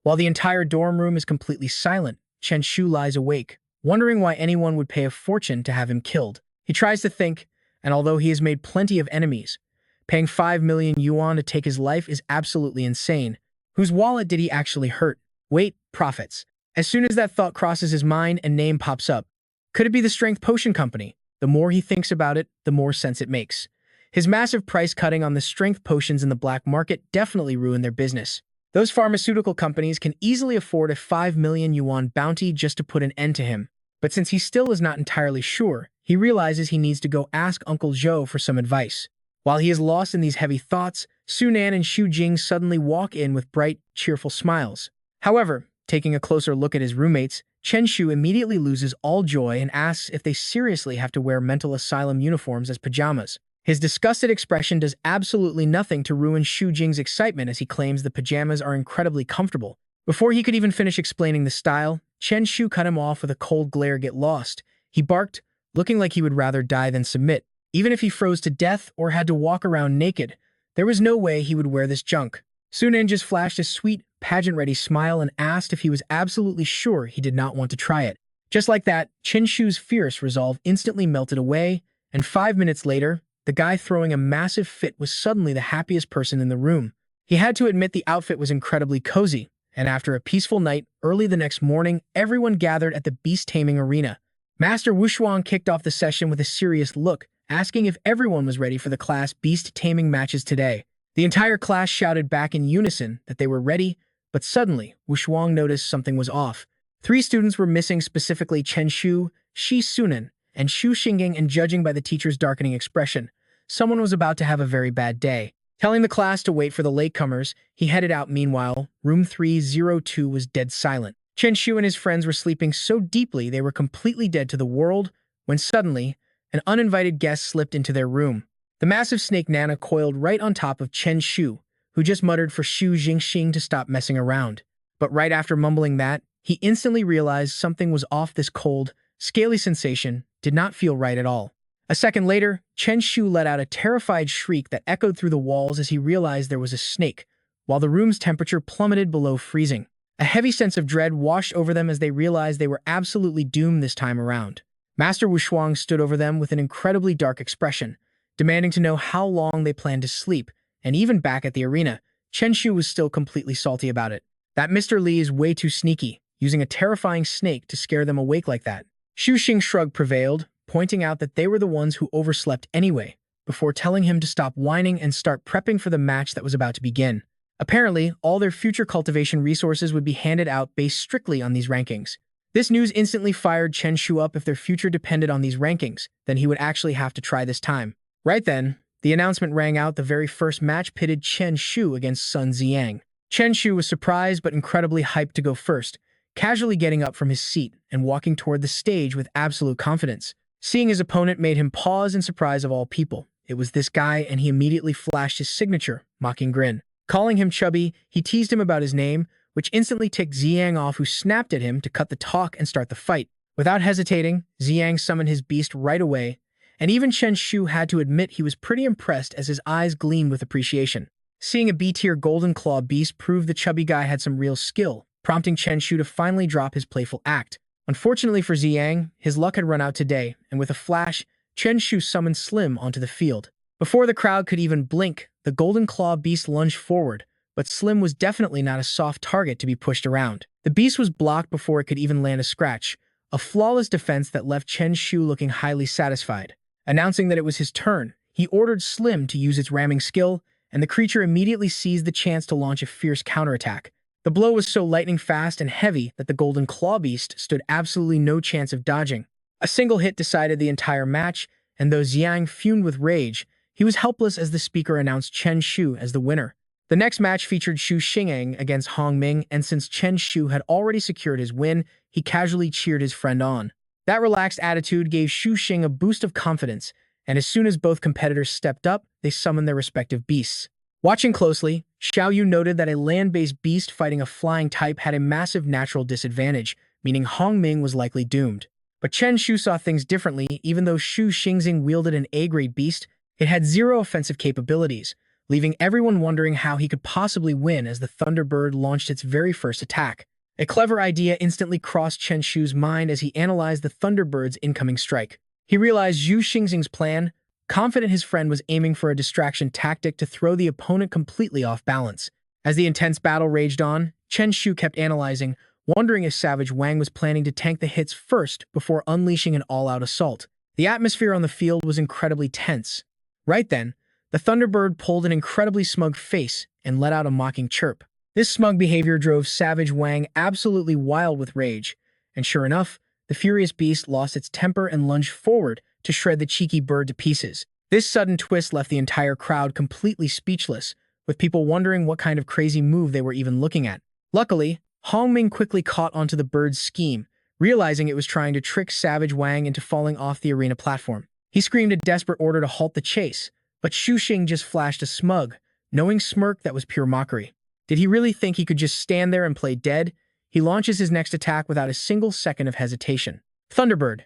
While the entire dorm room is completely silent, Chen Shu lies awake, wondering why anyone would pay a fortune to have him killed. He tries to think, and although he has made plenty of enemies, paying 5 million yuan to take his life is absolutely insane. Whose wallet did he actually hurt? Wait, profits. As soon as that thought crosses his mind, a name pops up. Could it be the Strength Potion Company? The more he thinks about it, the more sense it makes. His massive price cutting on the strength potions in the black market definitely ruined their business. Those pharmaceutical companies can easily afford a 5 million yuan bounty just to put an end to him. But since he still is not entirely sure, he realizes he needs to go ask Uncle Zhou for some advice. While he is lost in these heavy thoughts, Sunan and Xu Jing suddenly walk in with bright, cheerful smiles. However, taking a closer look at his roommates, Chen Shu immediately loses all joy and asks if they seriously have to wear mental asylum uniforms as pajamas. His disgusted expression does absolutely nothing to ruin Xu Jing's excitement as he claims the pajamas are incredibly comfortable. Before he could even finish explaining the style, Chen Shu cut him off with a cold glare. Get lost. He barked, looking like he would rather die than submit. Even if he froze to death or had to walk around naked, there was no way he would wear this junk. Sunan just flashed a sweet, pageant-ready smile and asked if he was absolutely sure he did not want to try it. Just like that, Chen Shu's fierce resolve instantly melted away, and 5 minutes later, the guy throwing a massive fit was suddenly the happiest person in the room. He had to admit the outfit was incredibly cozy, and after a peaceful night, early the next morning, everyone gathered at the Beast Taming Arena. Master Wushuang kicked off the session with a serious look, asking if everyone was ready for the class Beast Taming matches today. The entire class shouted back in unison that they were ready, but suddenly, Wushuang noticed something was off. 3 students were missing, specifically Chen Shu, Shi Sunan, and Xu Xingying, and judging by the teacher's darkening expression, someone was about to have a very bad day. Telling the class to wait for the latecomers, he headed out. Meanwhile, room 302 was dead silent. Chen Shu and his friends were sleeping so deeply they were completely dead to the world, when suddenly, an uninvited guest slipped into their room. The massive snake Nana coiled right on top of Chen Shu, who just muttered for Shu Jingxing to stop messing around. But right after mumbling that, he instantly realized something was off. This cold, scaly sensation did not feel right at all. A second later, Chen Shu let out a terrified shriek that echoed through the walls as he realized there was a snake, while the room's temperature plummeted below freezing. A heavy sense of dread washed over them as they realized they were absolutely doomed this time around. Master Wushuang stood over them with an incredibly dark expression, demanding to know how long they planned to sleep, and even back at the arena, Chen Shu was still completely salty about it. That Mr. Li is way too sneaky, using a terrifying snake to scare them awake like that. Shu Xing shrug prevailed, pointing out that they were the ones who overslept anyway, before telling him to stop whining and start prepping for the match that was about to begin. Apparently, all their future cultivation resources would be handed out based strictly on these rankings. This news instantly fired Chen Shu up. If their future depended on these rankings, then he would actually have to try this time. Right then, the announcement rang out. The very first match pitted Chen Shu against Sun Ziyang. Chen Shu was surprised but incredibly hyped to go first, casually getting up from his seat and walking toward the stage with absolute confidence. Seeing his opponent made him pause in surprise of all people. It was this guy, and he immediately flashed his signature, mocking grin. Calling him chubby, he teased him about his name, which instantly ticked Ziyang off, who snapped at him to cut the talk and start the fight. Without hesitating, Ziyang summoned his beast right away, and even Chen Shu had to admit he was pretty impressed as his eyes gleamed with appreciation. Seeing a B-tier Golden Claw beast proved the chubby guy had some real skill, prompting Chen Shu to finally drop his playful act. Unfortunately for Ziyang, his luck had run out today, and with a flash, Chen Shu summoned Slim onto the field. Before the crowd could even blink, the Golden Claw beast lunged forward, but Slim was definitely not a soft target to be pushed around. The beast was blocked before it could even land a scratch, a flawless defense that left Chen Shu looking highly satisfied. Announcing that it was his turn, he ordered Slim to use its ramming skill, and the creature immediately seized the chance to launch a fierce counterattack. The blow was so lightning fast and heavy that the Golden Claw beast stood absolutely no chance of dodging. A single hit decided the entire match, and though Ziyang fumed with rage, he was helpless as the speaker announced Chen Shu as the winner. The next match featured Shu Xingeng against Hong Ming, and since Chen Shu had already secured his win, he casually cheered his friend on. That relaxed attitude gave Shu Xing a boost of confidence, and as soon as both competitors stepped up, they summoned their respective beasts. Watching closely, Xiao Yu noted that a land-based beast fighting a flying type had a massive natural disadvantage, meaning Hong Ming was likely doomed. But Chen Shu saw things differently. Even though Shu Xingzing wielded an A-grade beast, it had zero offensive capabilities, leaving everyone wondering how he could possibly win as the Thunderbird launched its very first attack. A clever idea instantly crossed Chen Shu's mind as he analyzed the Thunderbird's incoming strike. He realized Zhu Xingzing's plan, confident his friend was aiming for a distraction tactic to throw the opponent completely off balance. As the intense battle raged on, Chen Shu kept analyzing, wondering if Savage Wang was planning to tank the hits first before unleashing an all-out assault. The atmosphere on the field was incredibly tense. Right then, the Thunderbird pulled an incredibly smug face and let out a mocking chirp. This smug behavior drove Savage Wang absolutely wild with rage, and sure enough, the furious beast lost its temper and lunged forward to shred the cheeky bird to pieces. This sudden twist left the entire crowd completely speechless, with people wondering what kind of crazy move they were even looking at. Luckily, Hong Ming quickly caught onto the bird's scheme, realizing it was trying to trick Savage Wang into falling off the arena platform. He screamed a desperate order to halt the chase, but Shu Xing just flashed a smug, knowing smirk that was pure mockery. Did he really think he could just stand there and play dead? He launches his next attack without a single second of hesitation. Thunderbird.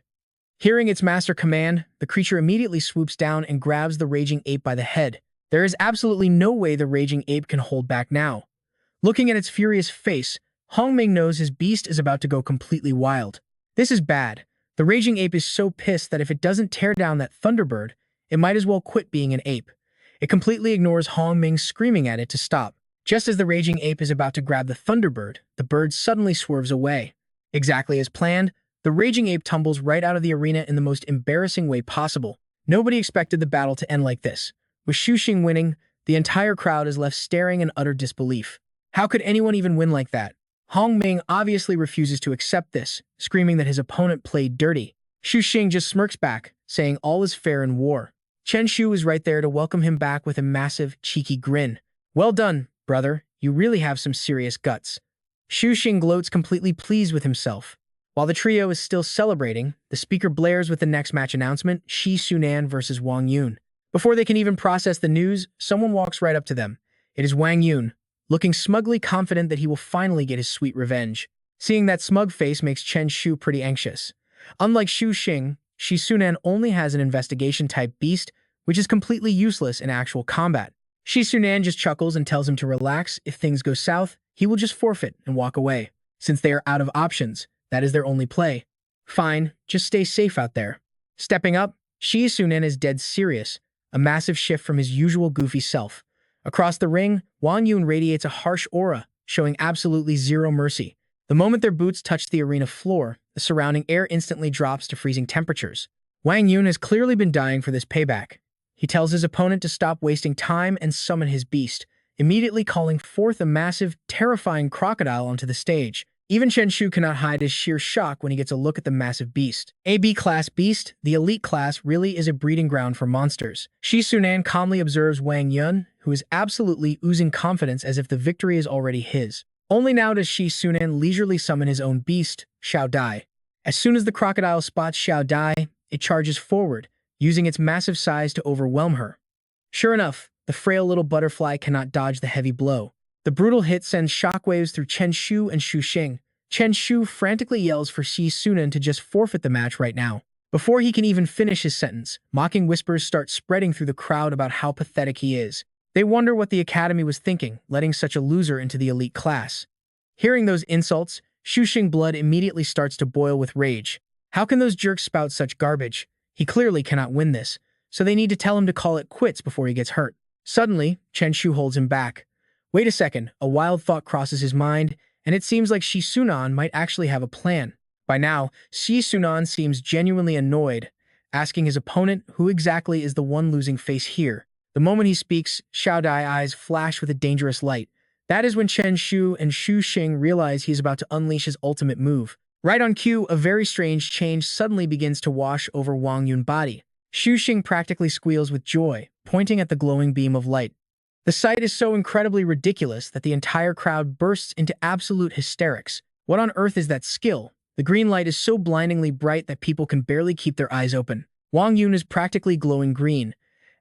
Hearing its master command, the creature immediately swoops down and grabs the raging ape by the head. There is absolutely no way the raging ape can hold back now. Looking at its furious face, Hong Ming knows his beast is about to go completely wild. This is bad. The raging ape is so pissed that if it doesn't tear down that Thunderbird, it might as well quit being an ape. It completely ignores Hong Ming screaming at it to stop. Just as the raging ape is about to grab the Thunderbird, the bird suddenly swerves away. Exactly as planned, the raging ape tumbles right out of the arena in the most embarrassing way possible. Nobody expected the battle to end like this. With Shu Xing winning, the entire crowd is left staring in utter disbelief. How could anyone even win like that? Hong Ming obviously refuses to accept this, screaming that his opponent played dirty. Shu Xing just smirks back, saying all is fair in war. Chen Shu is right there to welcome him back with a massive, cheeky grin. Well done, brother. You really have some serious guts. Shu Xing gloats, completely pleased with himself. While the trio is still celebrating, the speaker blares with the next match announcement, Shi Sunan versus Wang Yun. Before they can even process the news, someone walks right up to them. It is Wang Yun, looking smugly confident that he will finally get his sweet revenge. Seeing that smug face makes Chen Shu pretty anxious. Unlike Xu Xing, Shi Sunan only has an investigation-type beast, which is completely useless in actual combat. Shi Sunan just chuckles and tells him to relax. If things go south, he will just forfeit and walk away. Since they are out of options, that is their only play. Fine, just stay safe out there. Stepping up, Shi Sunan is dead serious, a massive shift from his usual goofy self. Across the ring, Wang Yun radiates a harsh aura, showing absolutely zero mercy. The moment their boots touch the arena floor, the surrounding air instantly drops to freezing temperatures. Wang Yun has clearly been dying for this payback. He tells his opponent to stop wasting time and summon his beast, immediately calling forth a massive, terrifying crocodile onto the stage. Even Chen Shu cannot hide his sheer shock when he gets a look at the massive beast. A B-class beast, the elite class, really is a breeding ground for monsters. Shi Sunan calmly observes Wang Yun, who is absolutely oozing confidence as if the victory is already his. Only now does Shi Sunan leisurely summon his own beast, Xiao Dai. As soon as the crocodile spots Xiao Dai, it charges forward, using its massive size to overwhelm her. Sure enough, the frail little butterfly cannot dodge the heavy blow. The brutal hit sends shockwaves through Chen Shu and Xu Xing. Chen Shu frantically yells for Shi Sunan to just forfeit the match right now. Before he can even finish his sentence, mocking whispers start spreading through the crowd about how pathetic he is. They wonder what the Academy was thinking, letting such a loser into the elite class. Hearing those insults, Xu Xing blood immediately starts to boil with rage. How can those jerks spout such garbage? He clearly cannot win this, so they need to tell him to call it quits before he gets hurt. Suddenly, Chen Shu holds him back. Wait a second, a wild thought crosses his mind, and it seems like Shi Sunan might actually have a plan. By now, Shi Sunan seems genuinely annoyed, asking his opponent who exactly is the one losing face here. The moment he speaks, Xiao Dai eyes flash with a dangerous light. That is when Chen Shu and Xu Xing realize he is about to unleash his ultimate move. Right on cue, a very strange change suddenly begins to wash over Wang Yun's body. Xu Xing practically squeals with joy, pointing at the glowing beam of light. The sight is so incredibly ridiculous that the entire crowd bursts into absolute hysterics. What on earth is that skill? The green light is so blindingly bright that people can barely keep their eyes open. Wang Yun is practically glowing green.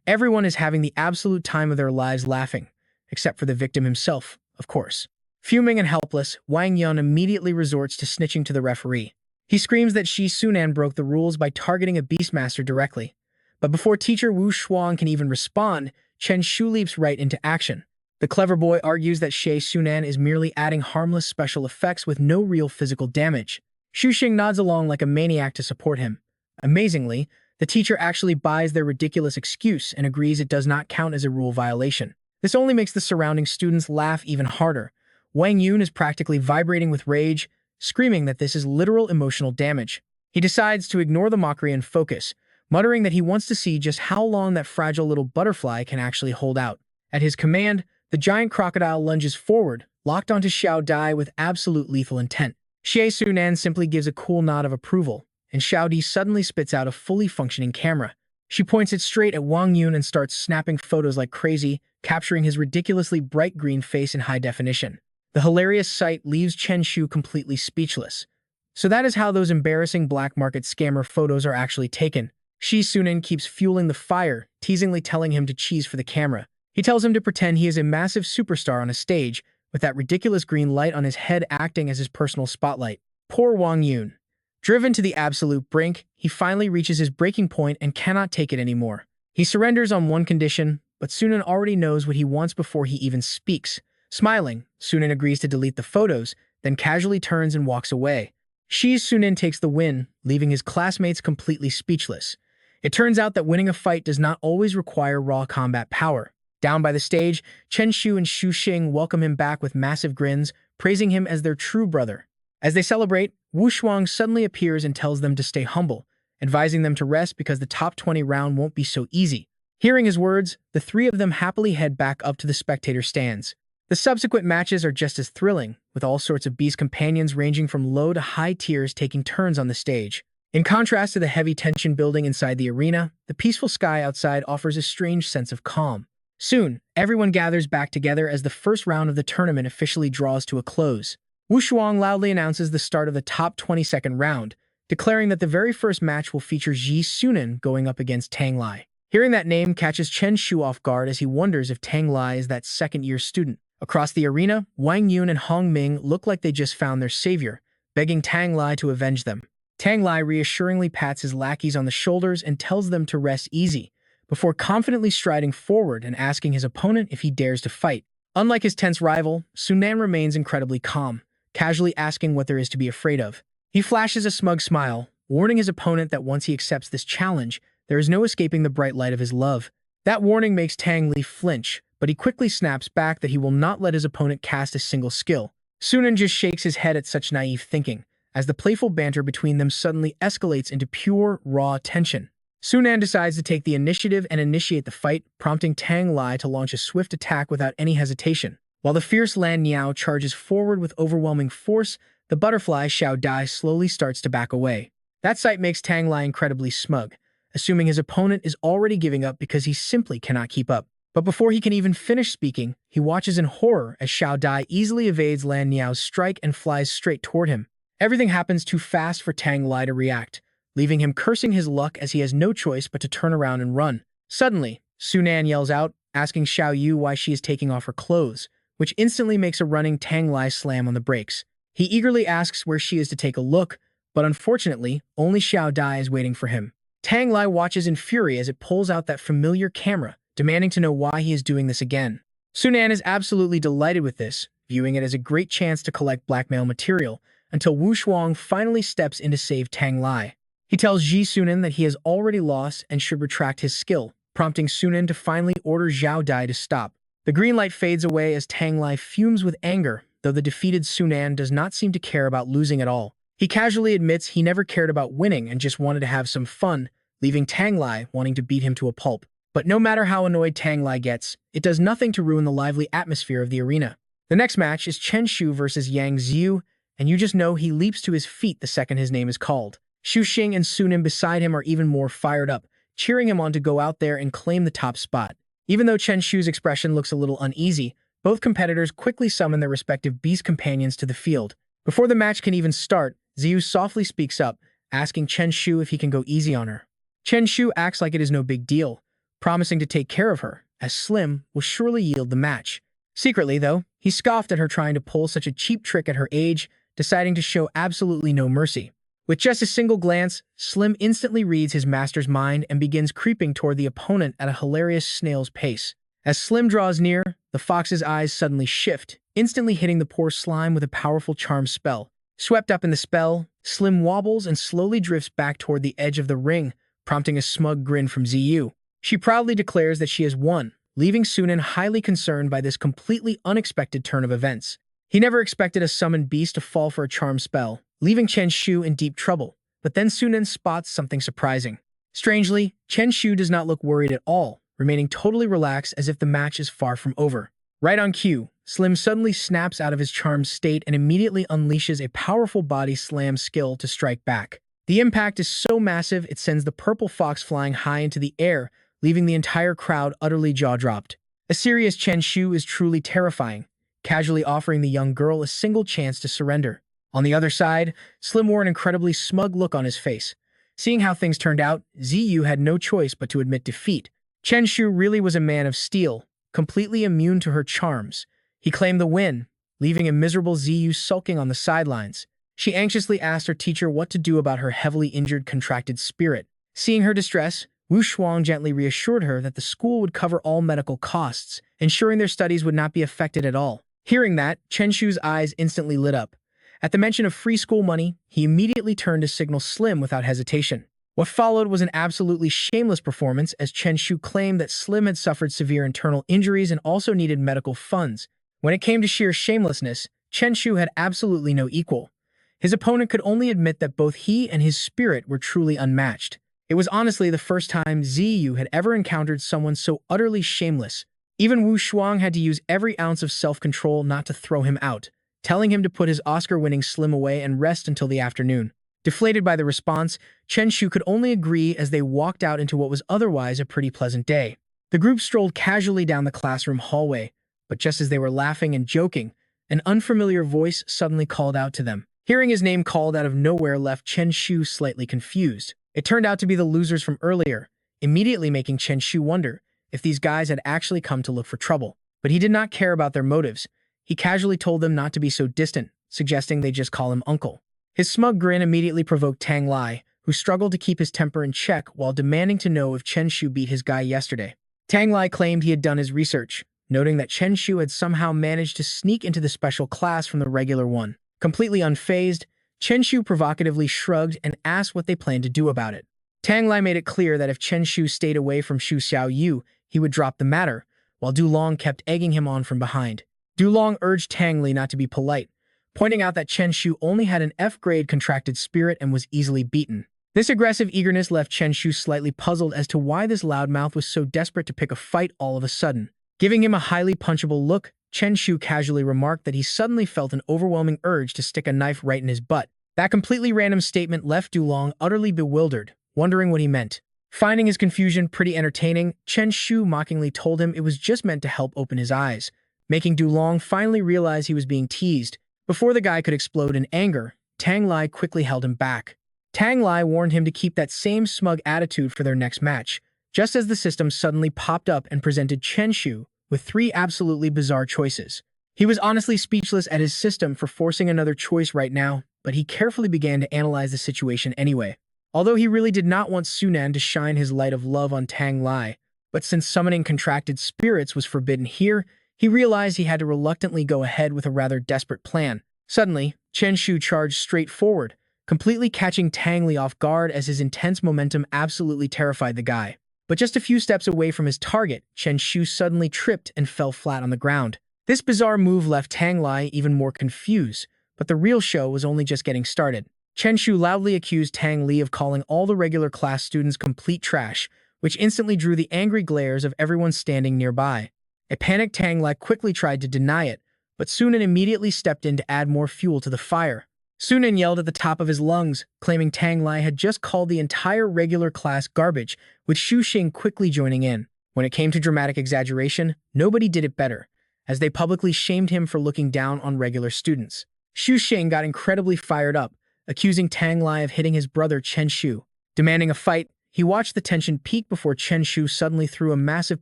Everyone is having the absolute time of their lives laughing, except for the victim himself, of course. Fuming and helpless, Wang Yun immediately resorts to snitching to the referee. He screams that Shi Sunan broke the rules by targeting a Beastmaster directly. But before teacher Wu Shuang can even respond, Chen Shu leaps right into action. The clever boy argues that Shi Sunan is merely adding harmless special effects with no real physical damage. Xu Xing nods along like a maniac to support him. Amazingly, the teacher actually buys their ridiculous excuse and agrees it does not count as a rule violation. This only makes the surrounding students laugh even harder. Wang Yun is practically vibrating with rage, screaming that this is literal emotional damage. He decides to ignore the mockery and focus, muttering that he wants to see just how long that fragile little butterfly can actually hold out. At his command, the giant crocodile lunges forward, locked onto Xiao Dai with absolute lethal intent. Shi Sunan simply gives a cool nod of approval, and Xiao Di suddenly spits out a fully functioning camera. She points it straight at Wang Yun and starts snapping photos like crazy, capturing his ridiculously bright green face in high definition. The hilarious sight leaves Chen Shu completely speechless. So that is how those embarrassing black market scammer photos are actually taken. Shi Sunan keeps fueling the fire, teasingly telling him to cheese for the camera. He tells him to pretend he is a massive superstar on a stage, with that ridiculous green light on his head acting as his personal spotlight. Poor Wang Yun. Driven to the absolute brink, he finally reaches his breaking point and cannot take it anymore. He surrenders on one condition, but Sunan already knows what he wants before he even speaks. Smiling, Sunan agrees to delete the photos, then casually turns and walks away. Shi Sunan takes the win, leaving his classmates completely speechless. It turns out that winning a fight does not always require raw combat power. Down by the stage, Chen Shu and Xu Xing welcome him back with massive grins, praising him as their true brother. As they celebrate, Wu Shuang suddenly appears and tells them to stay humble, advising them to rest because the top 20 round won't be so easy. Hearing his words, the three of them happily head back up to the spectator stands. The subsequent matches are just as thrilling, with all sorts of Beast companions ranging from low to high tiers taking turns on the stage. In contrast to the heavy tension building inside the arena, the peaceful sky outside offers a strange sense of calm. Soon, everyone gathers back together as the first round of the tournament officially draws to a close. Wu Shuang loudly announces the start of the top 20-second round, declaring that the very first match will feature Ji Sunan going up against Tang Lai. Hearing that name catches Chen Shu off guard as he wonders if Tang Lai is that second-year student. Across the arena, Wang Yun and Hong Ming look like they just found their savior, begging Tang Lai to avenge them. Tang Lai reassuringly pats his lackeys on the shoulders and tells them to rest easy, before confidently striding forward and asking his opponent if he dares to fight. Unlike his tense rival, Sunan remains incredibly calm, casually asking what there is to be afraid of. He flashes a smug smile, warning his opponent that once he accepts this challenge, there is no escaping the bright light of his love. That warning makes Tang Li flinch, but he quickly snaps back that he will not let his opponent cast a single skill. Sunan just shakes his head at such naive thinking, as the playful banter between them suddenly escalates into pure, raw tension. Sunan decides to take the initiative and initiate the fight, prompting Tang Lai to launch a swift attack without any hesitation. While the fierce Lan Niao charges forward with overwhelming force, the butterfly Xiao Dai slowly starts to back away. That sight makes Tang Lai incredibly smug, assuming his opponent is already giving up because he simply cannot keep up. But before he can even finish speaking, he watches in horror as Xiao Dai easily evades Lan Niao's strike and flies straight toward him. Everything happens too fast for Tang Lai to react, leaving him cursing his luck as he has no choice but to turn around and run. Suddenly, Sunan yells out, asking Xiao Yu why she is taking off her clothes, which instantly makes a running Tang Lai slam on the brakes. He eagerly asks where she is to take a look, but unfortunately, only Xiao Dai is waiting for him. Tang Lai watches in fury as it pulls out that familiar camera, demanding to know why he is doing this again. Sunan is absolutely delighted with this, viewing it as a great chance to collect blackmail material, until Wu Shuang finally steps in to save Tang Lai. He tells Ji Sunan that he has already lost and should retract his skill, prompting Sunan to finally order Xiao Dai to stop. The green light fades away as Tang Lai fumes with anger, though the defeated Sunan does not seem to care about losing at all. He casually admits he never cared about winning and just wanted to have some fun, leaving Tang Lai wanting to beat him to a pulp. But no matter how annoyed Tang Lai gets, it does nothing to ruin the lively atmosphere of the arena. The next match is Chen Shu versus Yang Xiu, and you just know he leaps to his feet the second his name is called. Xu Xing and Sunan beside him are even more fired up, cheering him on to go out there and claim the top spot. Even though Chen Shu's expression looks a little uneasy, both competitors quickly summon their respective beast companions to the field. Before the match can even start, Xiu softly speaks up, asking Chen Shu if he can go easy on her. Chen Shu acts like it is no big deal, promising to take care of her, as Slim will surely yield the match. Secretly, though, he scoffed at her trying to pull such a cheap trick at her age, deciding to show absolutely no mercy. With just a single glance, Slim instantly reads his master's mind and begins creeping toward the opponent at a hilarious snail's pace. As Slim draws near, the fox's eyes suddenly shift, instantly hitting the poor slime with a powerful charm spell. Swept up in the spell, Slim wobbles and slowly drifts back toward the edge of the ring, prompting a smug grin from Ziyu. She proudly declares that she has won, leaving Sunan highly concerned by this completely unexpected turn of events. He never expected a summoned beast to fall for a charm spell, leaving Chen Shu in deep trouble, but then Sunan spots something surprising. Strangely, Chen Shu does not look worried at all, remaining totally relaxed as if the match is far from over. Right on cue, Slim suddenly snaps out of his charmed state and immediately unleashes a powerful body slam skill to strike back. The impact is so massive it sends the purple fox flying high into the air, leaving the entire crowd utterly jaw-dropped. A serious Chen Shu is truly terrifying, casually offering the young girl a single chance to surrender. On the other side, Slim wore an incredibly smug look on his face. Seeing how things turned out, Ziyu had no choice but to admit defeat. Chen Shu really was a man of steel, completely immune to her charms. He claimed the win, leaving a miserable Ziyu sulking on the sidelines. She anxiously asked her teacher what to do about her heavily injured contracted spirit. Seeing her distress, Wu Shuang gently reassured her that the school would cover all medical costs, ensuring their studies would not be affected at all. Hearing that, Chen Shu's eyes instantly lit up. At the mention of free school money, he immediately turned to signal Slim without hesitation. What followed was an absolutely shameless performance as Chen Shu claimed that Slim had suffered severe internal injuries and also needed medical funds. When it came to sheer shamelessness, Chen Shu had absolutely no equal. His opponent could only admit that both he and his spirit were truly unmatched. It was honestly the first time Ziyu had ever encountered someone so utterly shameless. Even Wu Shuang had to use every ounce of self-control not to throw him out, telling him to put his Oscar-winning Slim away and rest until the afternoon. Deflated by the response, Chen Shu could only agree as they walked out into what was otherwise a pretty pleasant day. The group strolled casually down the classroom hallway, but just as they were laughing and joking, An unfamiliar voice suddenly called out to them. Hearing his name called out of nowhere left Chen Shu slightly confused. It turned out to be the losers from earlier, immediately making Chen Shu wonder if these guys had actually come to look for trouble. But he did not care about their motives. He casually told them not to be so distant, suggesting they just call him uncle. His smug grin immediately provoked Tang Lai, who struggled to keep his temper in check while demanding to know if Chen Shu beat his guy yesterday. Tang Lai claimed he had done his research, noting that Chen Shu had somehow managed to sneak into the special class from the regular one. Completely unfazed, Chen Shu provocatively shrugged and asked what they planned to do about it. Tang Lai made it clear that if Chen Shu stayed away from Shu Xiao Yu, he would drop the matter, while Du Long kept egging him on from behind. Du Long urged Tang Li not to be polite, pointing out that Chen Shu only had an F-grade contracted spirit and was easily beaten. This aggressive eagerness left Chen Shu slightly puzzled as to why this loudmouth was so desperate to pick a fight all of a sudden. Giving him a highly punchable look, Chen Shu casually remarked that he suddenly felt an overwhelming urge to stick a knife right in his butt. That completely random statement left Du Long utterly bewildered, wondering what he meant. Finding his confusion pretty entertaining, Chen Shu mockingly told him it was just meant to help open his eyes, making Du Long finally realize he was being teased. Before the guy could explode in anger, Tang Lai quickly held him back. Tang Lai warned him to keep that same smug attitude for their next match, just as the system suddenly popped up and presented Chen Shu with 3 absolutely bizarre choices. He was honestly speechless at his system for forcing another choice right now, but he carefully began to analyze the situation anyway. Although he really did not want Sunan to shine his light of love on Tang Lai, but since summoning contracted spirits was forbidden here, he realized he had to reluctantly go ahead with a rather desperate plan. Suddenly, Chen Shu charged straight forward, completely catching Tang Li off guard as his intense momentum absolutely terrified the guy. But just a few steps away from his target, Chen Shu suddenly tripped and fell flat on the ground. This bizarre move left Tang Lai even more confused, but the real show was only just getting started. Chen Shu loudly accused Tang Li of calling all the regular class students complete trash, which instantly drew the angry glares of everyone standing nearby. A panicked Tang Lai quickly tried to deny it, but Sunan immediately stepped in to add more fuel to the fire. Sunan yelled at the top of his lungs, claiming Tang Lai had just called the entire regular class garbage, with Xu Xing quickly joining in. When it came to dramatic exaggeration, nobody did it better, as they publicly shamed him for looking down on regular students. Xu Xing got incredibly fired up, accusing Tang Lai of hitting his brother Chen Shu. Demanding a fight, he watched the tension peak before Chen Shu suddenly threw a massive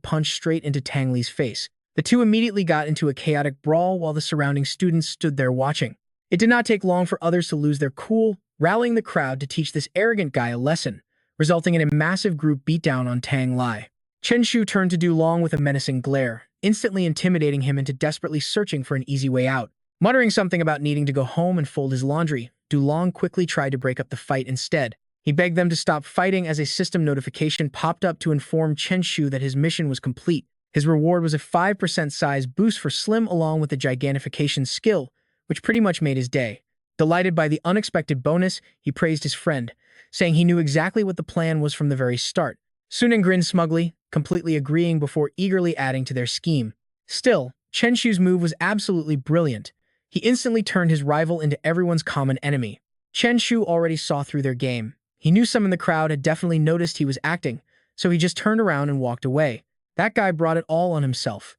punch straight into Tang Li's face. The two immediately got into a chaotic brawl while the surrounding students stood there watching. It did not take long for others to lose their cool, rallying the crowd to teach this arrogant guy a lesson, resulting in a massive group beatdown on Tang Lai. Chen Shu turned to Du Long with a menacing glare, instantly intimidating him into desperately searching for an easy way out. Muttering something about needing to go home and fold his laundry, Du Long quickly tried to break up the fight instead. He begged them to stop fighting as a system notification popped up to inform Chen Shu that his mission was complete. His reward was a 5% size boost for Slim along with the gigantification skill, which pretty much made his day. Delighted by the unexpected bonus, he praised his friend, saying he knew exactly what the plan was from the very start. Sunan grinned smugly, completely agreeing before eagerly adding to their scheme. Still, Chen Shu's move was absolutely brilliant. He instantly turned his rival into everyone's common enemy. Chen Shu already saw through their game. He knew some in the crowd had definitely noticed he was acting, so he just turned around and walked away. That guy brought it all on himself.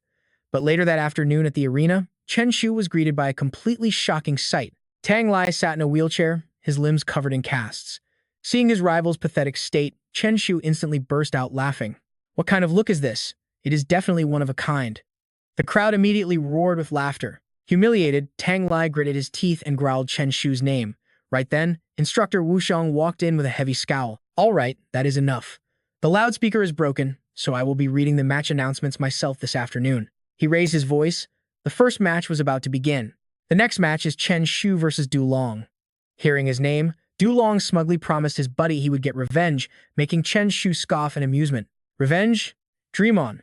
But later that afternoon at the arena, Chen Shu was greeted by a completely shocking sight. Tang Lai sat in a wheelchair, his limbs covered in casts. Seeing his rival's pathetic state, Chen Shu instantly burst out laughing. What kind of look is this? It is definitely one of a kind. The crowd immediately roared with laughter. Humiliated, Tang Lai gritted his teeth and growled Chen Shu's name. Right then, Instructor Wu Xiong walked in with a heavy scowl. All right, that is enough. The loudspeaker is broken, so I will be reading the match announcements myself this afternoon. He raised his voice. The first match was about to begin. The next match is Chen Shu versus Du Long. Hearing his name, Du Long smugly promised his buddy he would get revenge, making Chen Shu scoff in amusement. Revenge? Dream on.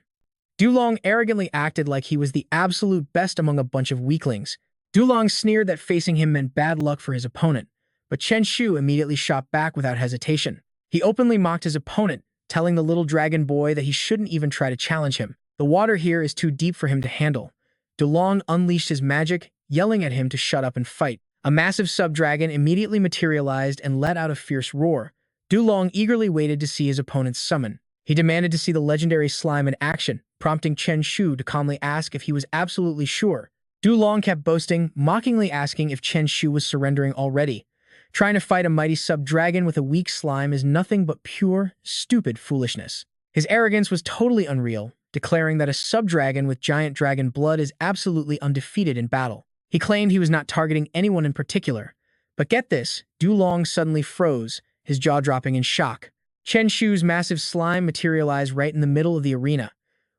Du Long arrogantly acted like he was the absolute best among a bunch of weaklings. Du Long sneered that facing him meant bad luck for his opponent, but Chen Shu immediately shot back without hesitation. He openly mocked his opponent, telling the little dragon boy that he shouldn't even try to challenge him. The water here is too deep for him to handle. Du Long unleashed his magic, yelling at him to shut up and fight. A massive sub-dragon immediately materialized and let out a fierce roar. Du Long eagerly waited to see his opponent's summon. He demanded to see the legendary slime in action, prompting Chen Shu to calmly ask if he was absolutely sure. Du Long kept boasting, mockingly asking if Chen Shu was surrendering already. Trying to fight a mighty sub-dragon with a weak slime is nothing but pure, stupid foolishness. His arrogance was totally unreal, declaring that a sub-dragon with giant dragon blood is absolutely undefeated in battle. He claimed he was not targeting anyone in particular. But get this, Du Long suddenly froze, his jaw dropping in shock. Chen Shu's massive slime materialized right in the middle of the arena.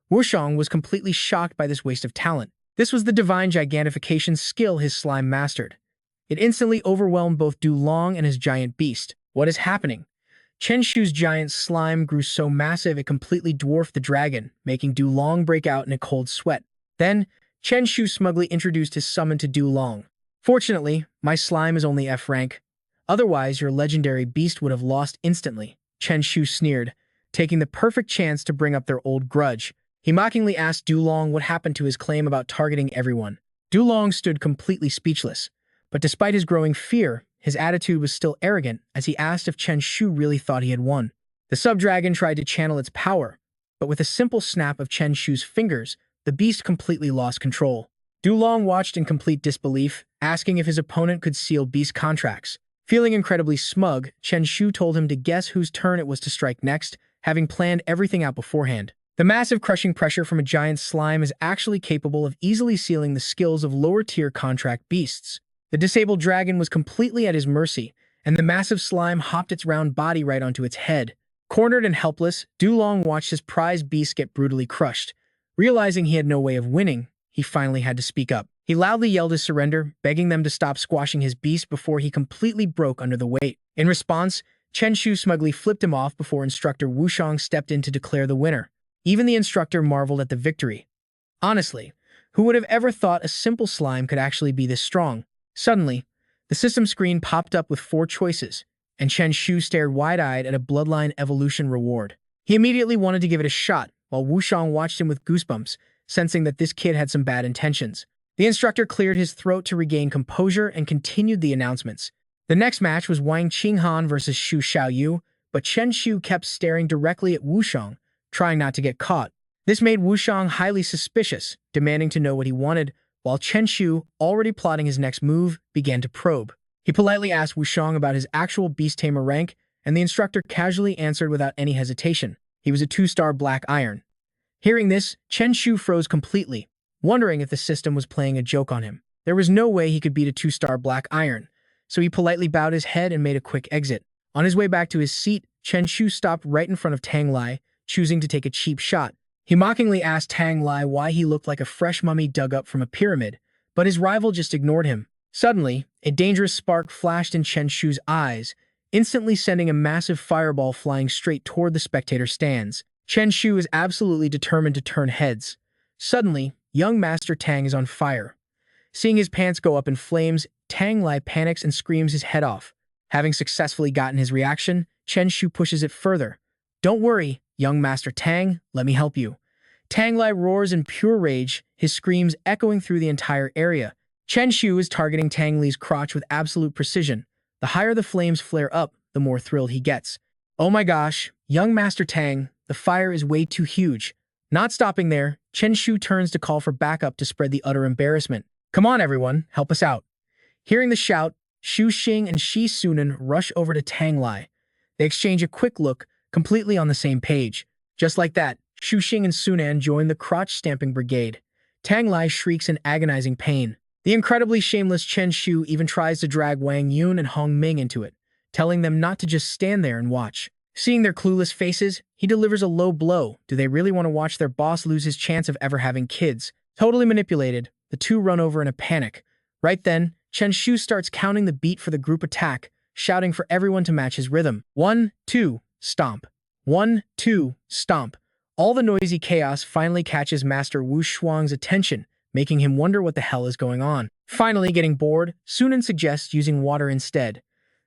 Wushang was completely shocked by this waste of talent. This was the divine gigantification skill his slime mastered. It instantly overwhelmed both Du Long and his giant beast. What is happening? Chen Shu's giant slime grew so massive it completely dwarfed the dragon, making Du Long break out in a cold sweat. Then, Chen Shu smugly introduced his summon to Du Long. Fortunately, my slime is only F rank. Otherwise, your legendary beast would have lost instantly, Chen Shu sneered, taking the perfect chance to bring up their old grudge. He mockingly asked Du Long what happened to his claim about targeting everyone. Du Long stood completely speechless, but despite his growing fear, his attitude was still arrogant as he asked if Chen Shu really thought he had won. The sub-dragon tried to channel its power, but with a simple snap of Chen Shu's fingers, the beast completely lost control. Du Long watched in complete disbelief, asking if his opponent could seal beast contracts. Feeling incredibly smug, Chen Shu told him to guess whose turn it was to strike next, having planned everything out beforehand. The massive crushing pressure from a giant slime is actually capable of easily sealing the skills of lower-tier contract beasts. The disabled dragon was completely at his mercy, and the massive slime hopped its round body right onto its head. Cornered and helpless, Du Long watched his prized beast get brutally crushed. Realizing he had no way of winning, he finally had to speak up. He loudly yelled his surrender, begging them to stop squashing his beast before he completely broke under the weight. In response, Chen Shu smugly flipped him off before instructor Wushang stepped in to declare the winner. Even the instructor marveled at the victory. Honestly, who would have ever thought a simple slime could actually be this strong? Suddenly, the system screen popped up with 4 choices, and Chen Shu stared wide-eyed at a bloodline evolution reward. He immediately wanted to give it a shot, while Wushang watched him with goosebumps, sensing that this kid had some bad intentions. The instructor cleared his throat to regain composure and continued the announcements. The next match was Wang Qinghan versus Xu Xiaoyu, but Chen Shu kept staring directly at Wushang, trying not to get caught. This made Wushang highly suspicious, demanding to know what he wanted, while Chen Shu, already plotting his next move, began to probe. He politely asked Wushang about his actual Beast Tamer rank, and the instructor casually answered without any hesitation. He was a 2-star Black Iron. Hearing this, Chen Shu froze completely, wondering if the system was playing a joke on him. There was no way he could beat a 2-star Black Iron, so he politely bowed his head and made a quick exit. On his way back to his seat, Chen Shu stopped right in front of Tang Lai, choosing to take a cheap shot. He mockingly asked Tang Lai why he looked like a fresh mummy dug up from a pyramid, but his rival just ignored him. Suddenly, a dangerous spark flashed in Chen Shu's eyes, instantly sending a massive fireball flying straight toward the spectator stands. Chen Shu is absolutely determined to turn heads. Suddenly, young Master Tang is on fire. Seeing his pants go up in flames, Tang Lai panics and screams his head off. Having successfully gotten his reaction, Chen Shu pushes it further. "Don't worry, young Master Tang, let me help you." Tang Lai roars in pure rage, his screams echoing through the entire area. Chen Shu is targeting Tang Li's crotch with absolute precision. The higher the flames flare up, the more thrilled he gets. "Oh my gosh, young Master Tang, the fire is way too huge." Not stopping there, Chen Shu turns to call for backup to spread the utter embarrassment. "Come on everyone, help us out." Hearing the shout, Xu Xing and Shi Sunan rush over to Tang Lai. They exchange a quick look, completely on the same page. Just like that, Xu Xing and Sunan join the crotch-stamping brigade. Tang Lai shrieks in agonizing pain. The incredibly shameless Chen Shu even tries to drag Wang Yun and Hong Ming into it, telling them not to just stand there and watch. Seeing their clueless faces, he delivers a low blow. Do they really want to watch their boss lose his chance of ever having kids? Totally manipulated, the two run over in a panic. Right then, Chen Shu starts counting the beat for the group attack, shouting for everyone to match his rhythm. 1, 2, stomp. 1, 2, stomp. All the noisy chaos finally catches Master Wu Shuang's attention, making him wonder what the hell is going on. Finally, getting bored, Sunan suggests using water instead.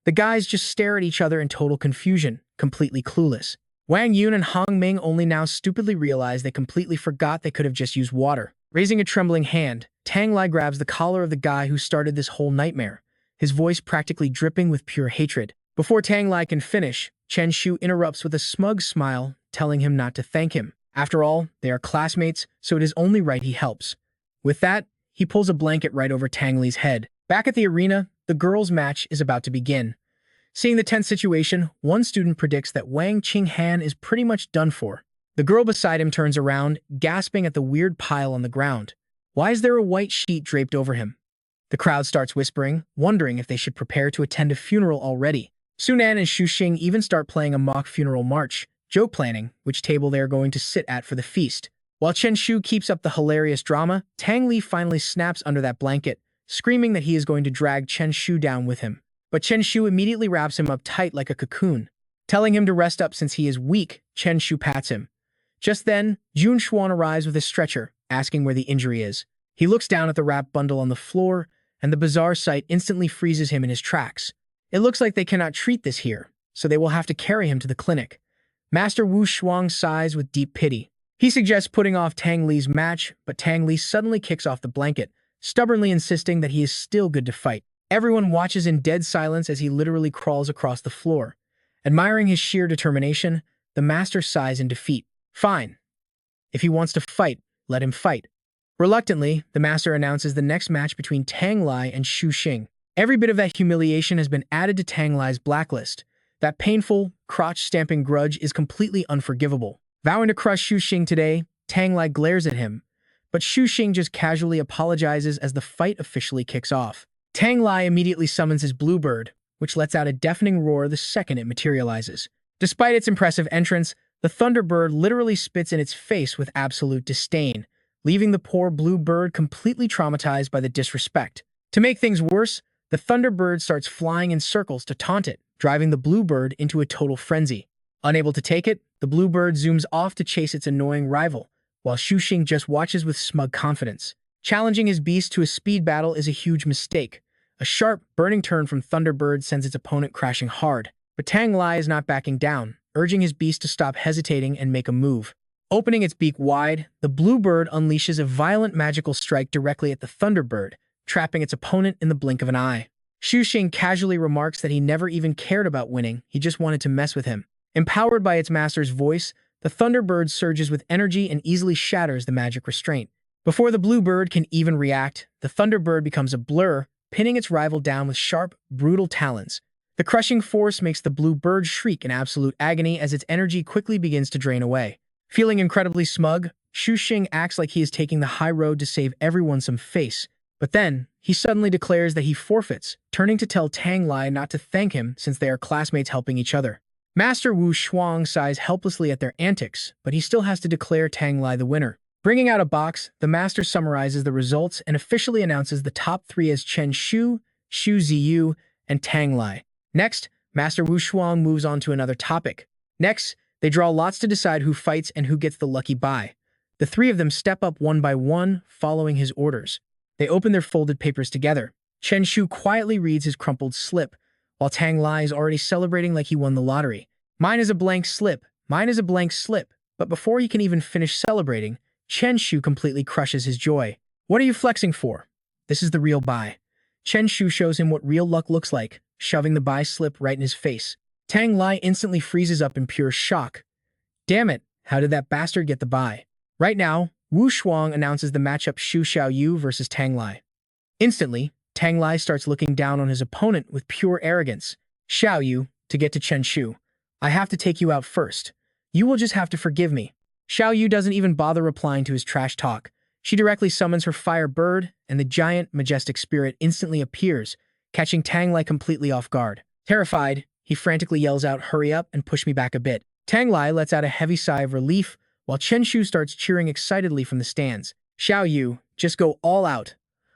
The guys just stare at each other in total confusion, completely clueless. Wang Yun and Hong Ming only now stupidly realize they completely forgot they could have just used water. Raising a trembling hand, Tang Lai grabs the collar of the guy who started this whole nightmare, his voice practically dripping with pure hatred. Before Tang Lai can finish, Chen Shu interrupts with a smug smile, telling him not to thank him. After all, they are classmates, so it is only right he helps. With that, he pulls a blanket right over Tang Li's head. Back at the arena, the girls' match is about to begin. Seeing the tense situation, one student predicts that Wang Qinghan is pretty much done for. The girl beside him turns around, gasping at the weird pile on the ground. Why is there a white sheet draped over him? The crowd starts whispering, wondering if they should prepare to attend a funeral already. Sunan and Xu Xing even start playing a mock funeral march, joke planning which table they are going to sit at for the feast. While Chen Shu keeps up the hilarious drama, Tang Li finally snaps under that blanket, screaming that he is going to drag Chen Shu down with him. But Chen Shu immediately wraps him up tight like a cocoon. Telling him to rest up since he is weak, Chen Shu pats him. Just then, Jun Xuan arrives with a stretcher, asking where the injury is. He looks down at the wrapped bundle on the floor, and the bizarre sight instantly freezes him in his tracks. It looks like they cannot treat this here, so they will have to carry him to the clinic. Master Wu Shuang sighs with deep pity. He suggests putting off Tang Li's match, but Tang Li suddenly kicks off the blanket, stubbornly insisting that he is still good to fight. Everyone watches in dead silence as he literally crawls across the floor. Admiring his sheer determination, the master sighs in defeat. Fine. If he wants to fight, let him fight. Reluctantly, the master announces the next match between Tang Li and Xu Xing. Every bit of that humiliation has been added to Tang Li's blacklist. That painful, crotch-stamping grudge is completely unforgivable. Vowing to crush Xu Xing today, Tang Li glares at him, but Xu Xing just casually apologizes as the fight officially kicks off. Tang Li immediately summons his bluebird, which lets out a deafening roar the second it materializes. Despite its impressive entrance, the Thunderbird literally spits in its face with absolute disdain, leaving the poor bluebird completely traumatized by the disrespect. To make things worse, the Thunderbird starts flying in circles to taunt it, driving the bluebird into a total frenzy. Unable to take it, the bluebird zooms off to chase its annoying rival, while Xu Xing just watches with smug confidence. Challenging his beast to a speed battle is a huge mistake. A sharp, burning turn from Thunderbird sends its opponent crashing hard. But Tang Li is not backing down, urging his beast to stop hesitating and make a move. Opening its beak wide, the bluebird unleashes a violent magical strike directly at the Thunderbird, trapping its opponent in the blink of an eye. Xu Xing casually remarks that he never even cared about winning, he just wanted to mess with him. Empowered by its master's voice, the Thunderbird surges with energy and easily shatters the magic restraint. Before the bluebird can even react, the Thunderbird becomes a blur, pinning its rival down with sharp, brutal talons. The crushing force makes the bluebird shriek in absolute agony as its energy quickly begins to drain away. Feeling incredibly smug, Xu Xing acts like he is taking the high road to save everyone some face. But then, he suddenly declares that he forfeits, turning to tell Tang Li not to thank him since they are classmates helping each other. Master Wu Shuang sighs helplessly at their antics, but he still has to declare Tang Li the winner. Bringing out a box, the master summarizes the results and officially announces the top three as Chen Shu, Xu Ziyu, and Tang Li. Next, Master Wu Shuang moves on to another topic. Next, they draw lots to decide who fights and who gets the lucky bye. The three of them step up one by one, following his orders. They open their folded papers together. Chen Shu quietly reads his crumpled slip, while Tang Li is already celebrating like he won the lottery. Mine is a blank slip. Mine is a blank slip. But before he can even finish celebrating, Chen Shu completely crushes his joy. What are you flexing for? This is the real bye. Chen Shu shows him what real luck looks like, shoving the bye slip right in his face. Tang Li instantly freezes up in pure shock. Damn it, how did that bastard get the bye? Right now, Wu Shuang announces the matchup Xu Xiaoyu versus Tang Li. Instantly, Tang Li starts looking down on his opponent with pure arrogance. Xiaoyu, to get to Chen Shu, I have to take you out first. You will just have to forgive me. Xiaoyu doesn't even bother replying to his trash talk. She directly summons her fire bird, and the giant, majestic spirit instantly appears, catching Tang Li completely off guard. Terrified, he frantically yells out, "Hurry up and push me back a bit." Tang Li lets out a heavy sigh of relief, while Chen Shu starts cheering excitedly from the stands. Xiaoyu, just go all out.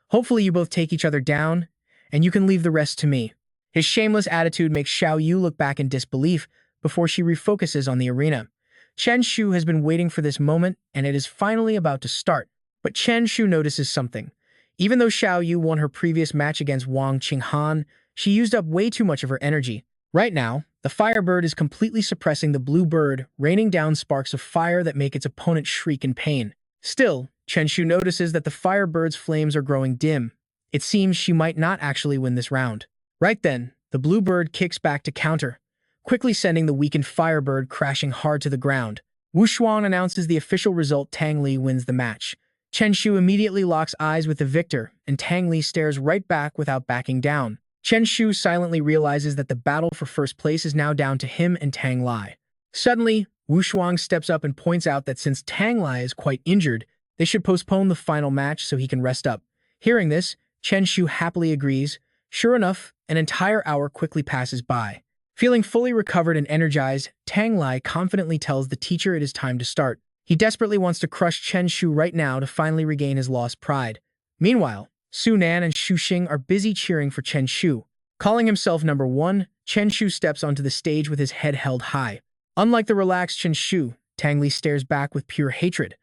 Hopefully you both take each other down, and you can leave the rest to me. His shameless attitude makes Xiaoyu look back in disbelief before she refocuses on the arena. Chen Shu has been waiting for this moment, and it is finally about to start. But Chen Shu notices something. Even though Xiaoyu won her previous match against Wang Qinghan, she used up way too much of her energy. Right now, the Firebird is completely suppressing the Blue Bird, raining down sparks of fire that make its opponent shriek in pain. Still, Chen Shu notices that the Firebird's flames are growing dim. It seems she might not actually win this round. Right then, the Blue Bird kicks back to counter, quickly sending the weakened Firebird crashing hard to the ground. Wu Shuang announces the official result: Tang Li wins the match. Chen Shu immediately locks eyes with the victor, and Tang Li stares right back without backing down. Chen Shu silently realizes that the battle for first place is now down to him and Tang Li. Suddenly, Wu Shuang steps up and points out that since Tang Li is quite injured, they should postpone the final match so he can rest up. Hearing this, Chen Shu happily agrees. Sure enough, an entire hour quickly passes by. Feeling fully recovered and energized, Tang Li confidently tells the teacher it is time to start. He desperately wants to crush Chen Shu right now to finally regain his lost pride. Meanwhile, Su Nan and Xu Xing are busy cheering for Chen Shu. Calling himself number one, Chen Shu steps onto the stage with his head held high. Unlike the relaxed Chen Shu, Tang Li stares back with pure hatred.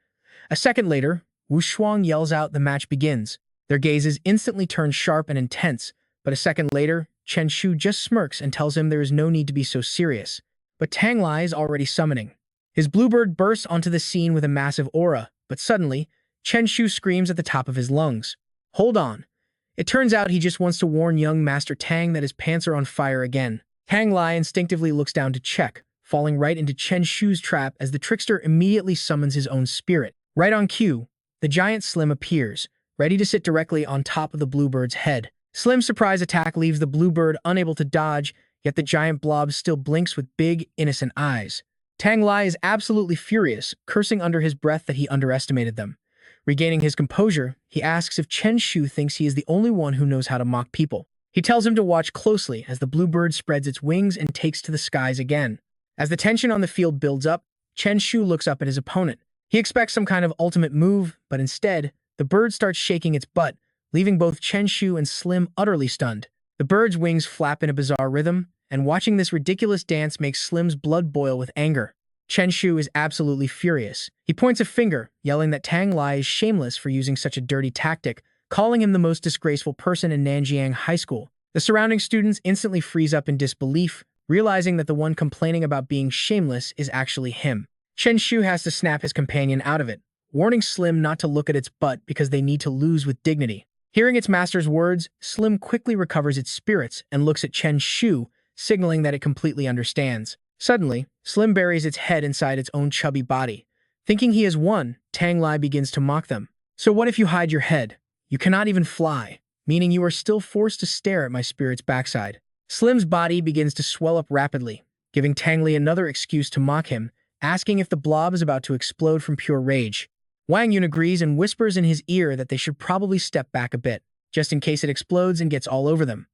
A second later, Wu Shuang yells out the match begins. Their gazes instantly turn sharp and intense, but a second later, Chen Shu just smirks and tells him there is no need to be so serious. But Tang Li is already summoning. His bluebird bursts onto the scene with a massive aura, but suddenly, Chen Shu screams at the top of his lungs. Hold on. It turns out he just wants to warn young Master Tang that his pants are on fire again. Tang Li instinctively looks down to check, falling right into Chen Shu's trap as the trickster immediately summons his own spirit. Right on cue, the giant Slim appears, ready to sit directly on top of the bluebird's head. Slim's surprise attack leaves the bluebird unable to dodge, yet the giant blob still blinks with big, innocent eyes. Tang Li is absolutely furious, cursing under his breath that he underestimated them. Regaining his composure, he asks if Chen Shu thinks he is the only one who knows how to mock people. He tells him to watch closely as the bluebird spreads its wings and takes to the skies again. As the tension on the field builds up, Chen Shu looks up at his opponent. He expects some kind of ultimate move, but instead, the bird starts shaking its butt, leaving both Chen Shu and Slim utterly stunned. The bird's wings flap in a bizarre rhythm, and watching this ridiculous dance makes Slim's blood boil with anger. Chen Shu is absolutely furious. He points a finger, yelling that Tang Li is shameless for using such a dirty tactic, calling him the most disgraceful person in Nanjiang High School. The surrounding students instantly freeze up in disbelief, realizing that the one complaining about being shameless is actually him. Chen Shu has to snap his companion out of it, warning Slim not to look at its butt because they need to lose with dignity. Hearing its master's words, Slim quickly recovers its spirits and looks at Chen Shu, signaling that it completely understands. Suddenly, Slim buries its head inside its own chubby body. Thinking he has won, Tang Li begins to mock them. So what if you hide your head? You cannot even fly, meaning you are still forced to stare at my spirit's backside. Slim's body begins to swell up rapidly, giving Tang Li another excuse to mock him, asking if the blob is about to explode from pure rage. Wang Yun agrees and whispers in his ear that they should probably step back a bit, just in case it explodes and gets all over them.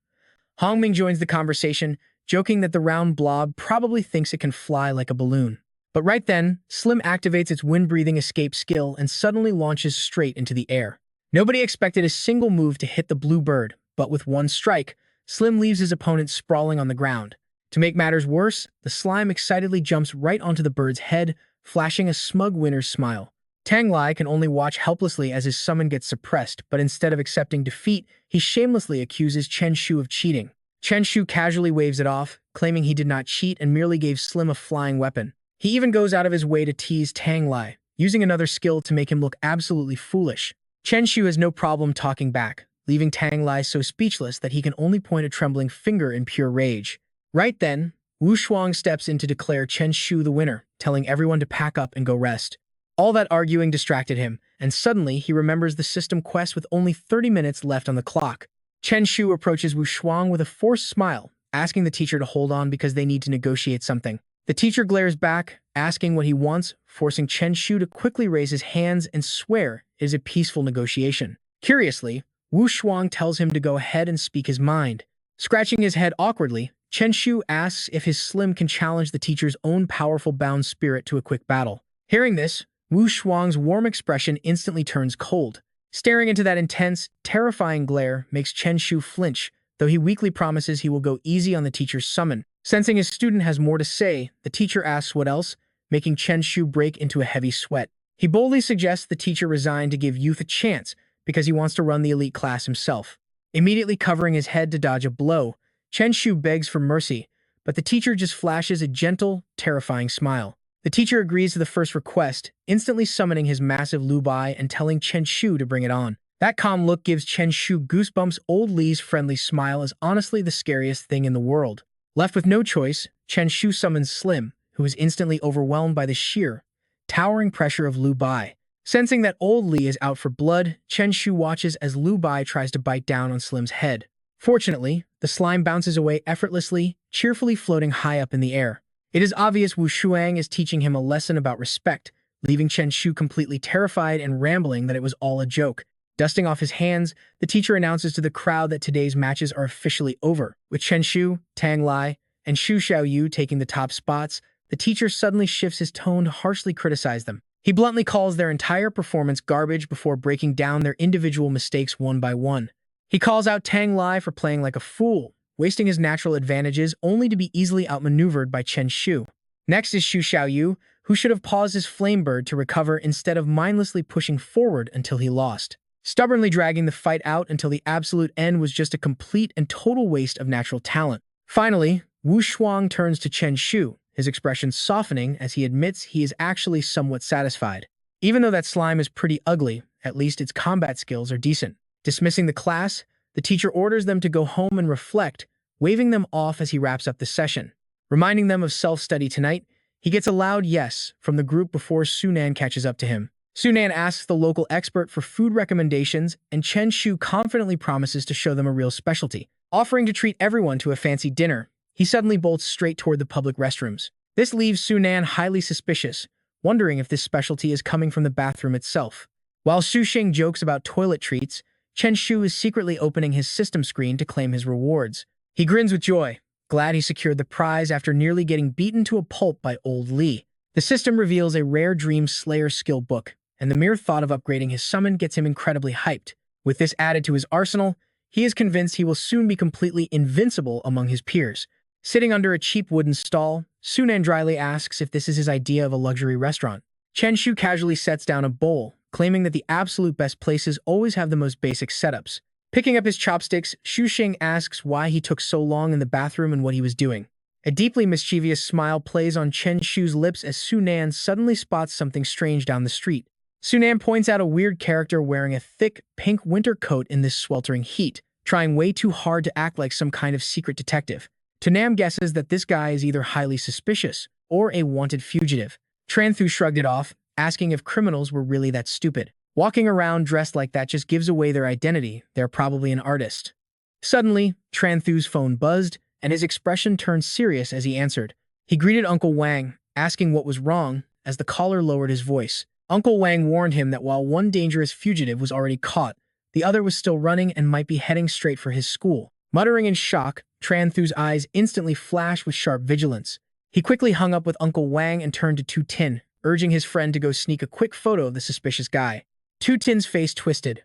Hong Ming joins the conversation, joking that the round blob probably thinks it can fly like a balloon. But right then, Slim activates its wind-breathing escape skill and suddenly launches straight into the air. Nobody expected a single move to hit the blue bird, but with one strike, Slim leaves his opponent sprawling on the ground. To make matters worse, the slime excitedly jumps right onto the bird's head, flashing a smug winner's smile. Tang Li can only watch helplessly as his summon gets suppressed, but instead of accepting defeat, he shamelessly accuses Chen Shu of cheating. Chen Shu casually waves it off, claiming he did not cheat and merely gave Slim a flying weapon. He even goes out of his way to tease Tang Li, using another skill to make him look absolutely foolish. Chen Shu has no problem talking back, leaving Tang Li so speechless that he can only point a trembling finger in pure rage. Right then, Wu Shuang steps in to declare Chen Shu the winner, telling everyone to pack up and go rest. All that arguing distracted him, and suddenly he remembers the system quest with only 30 minutes left on the clock. Chen Shu approaches Wu Shuang with a forced smile, asking the teacher to hold on because they need to negotiate something. The teacher glares back, asking what he wants, forcing Chen Shu to quickly raise his hands and swear it is a peaceful negotiation. Curiously, Wu Shuang tells him to go ahead and speak his mind. Scratching his head awkwardly, Chen Shu asks if his Slim can challenge the teacher's own powerful bound spirit to a quick battle. Hearing this, Wu Shuang's warm expression instantly turns cold. Staring into that intense, terrifying glare makes Chen Shu flinch, though he weakly promises he will go easy on the teacher's summon. Sensing his student has more to say, the teacher asks what else, making Chen Shu break into a heavy sweat. He boldly suggests the teacher resign to give youth a chance because he wants to run the elite class himself. Immediately covering his head to dodge a blow, Chen Shu begs for mercy, but the teacher just flashes a gentle, terrifying smile. The teacher agrees to the first request, instantly summoning his massive Lu Bai and telling Chen Shu to bring it on. That calm look gives Chen Shu goosebumps. Old Li's friendly smile is honestly the scariest thing in the world. Left with no choice, Chen Shu summons Slim, who is instantly overwhelmed by the sheer, towering pressure of Lu Bai. Sensing that old Li is out for blood, Chen Shu watches as Lu Bai tries to bite down on Slim's head. Fortunately, the slime bounces away effortlessly, cheerfully floating high up in the air. It is obvious Wu Shuang is teaching him a lesson about respect, leaving Chen Shu completely terrified and rambling that it was all a joke. Dusting off his hands, the teacher announces to the crowd that today's matches are officially over. With Chen Shu, Tang Lai, and Xu Xiaoyu taking the top spots, the teacher suddenly shifts his tone to harshly criticize them. He bluntly calls their entire performance garbage before breaking down their individual mistakes one by one. He calls out Tang Lai for playing like a fool, wasting his natural advantages only to be easily outmaneuvered by Chen Shu. Next is Xu Xiaoyu, who should have paused his flame bird to recover instead of mindlessly pushing forward until he lost, stubbornly dragging the fight out until the absolute end was just a complete and total waste of natural talent. Finally, Wu Shuang turns to Chen Shu, his expression softening as he admits he is actually somewhat satisfied. Even though that slime is pretty ugly, at least its combat skills are decent. Dismissing the class, the teacher orders them to go home and reflect, waving them off as he wraps up the session. Reminding them of self-study tonight, he gets a loud yes from the group before Sunan catches up to him. Sunan asks the local expert for food recommendations, and Chen Shu confidently promises to show them a real specialty. Offering to treat everyone to a fancy dinner, he suddenly bolts straight toward the public restrooms. This leaves Sunan highly suspicious, wondering if this specialty is coming from the bathroom itself. While Xu Xing jokes about toilet treats, Chen Shu is secretly opening his system screen to claim his rewards. He grins with joy, glad he secured the prize after nearly getting beaten to a pulp by old Li. The system reveals a rare Dream Slayer skill book, and the mere thought of upgrading his summon gets him incredibly hyped. With this added to his arsenal, he is convinced he will soon be completely invincible among his peers. Sitting under a cheap wooden stall, Sunan dryly asks if this is his idea of a luxury restaurant. Chen Shu casually sets down a bowl, claiming that the absolute best places always have the most basic setups. Picking up his chopsticks, Xu Xing asks why he took so long in the bathroom and what he was doing. A deeply mischievous smile plays on Chen Shu's lips as Sunan suddenly spots something strange down the street. Sunan points out a weird character wearing a thick, pink winter coat in this sweltering heat, trying way too hard to act like some kind of secret detective. Nam guesses that this guy is either highly suspicious or a wanted fugitive. Tranthu shrugged it off, asking if criminals were really that stupid. Walking around dressed like that just gives away their identity. They're probably an artist. Suddenly, Tranthu's phone buzzed, and his expression turned serious as he answered. He greeted Uncle Wang, asking what was wrong, as the caller lowered his voice. Uncle Wang warned him that while one dangerous fugitive was already caught, the other was still running and might be heading straight for his school. Muttering in shock, Tranthu's eyes instantly flashed with sharp vigilance. He quickly hung up with Uncle Wang and turned to Tu Tin, urging his friend to go sneak a quick photo of the suspicious guy. Tu Tin's face twisted.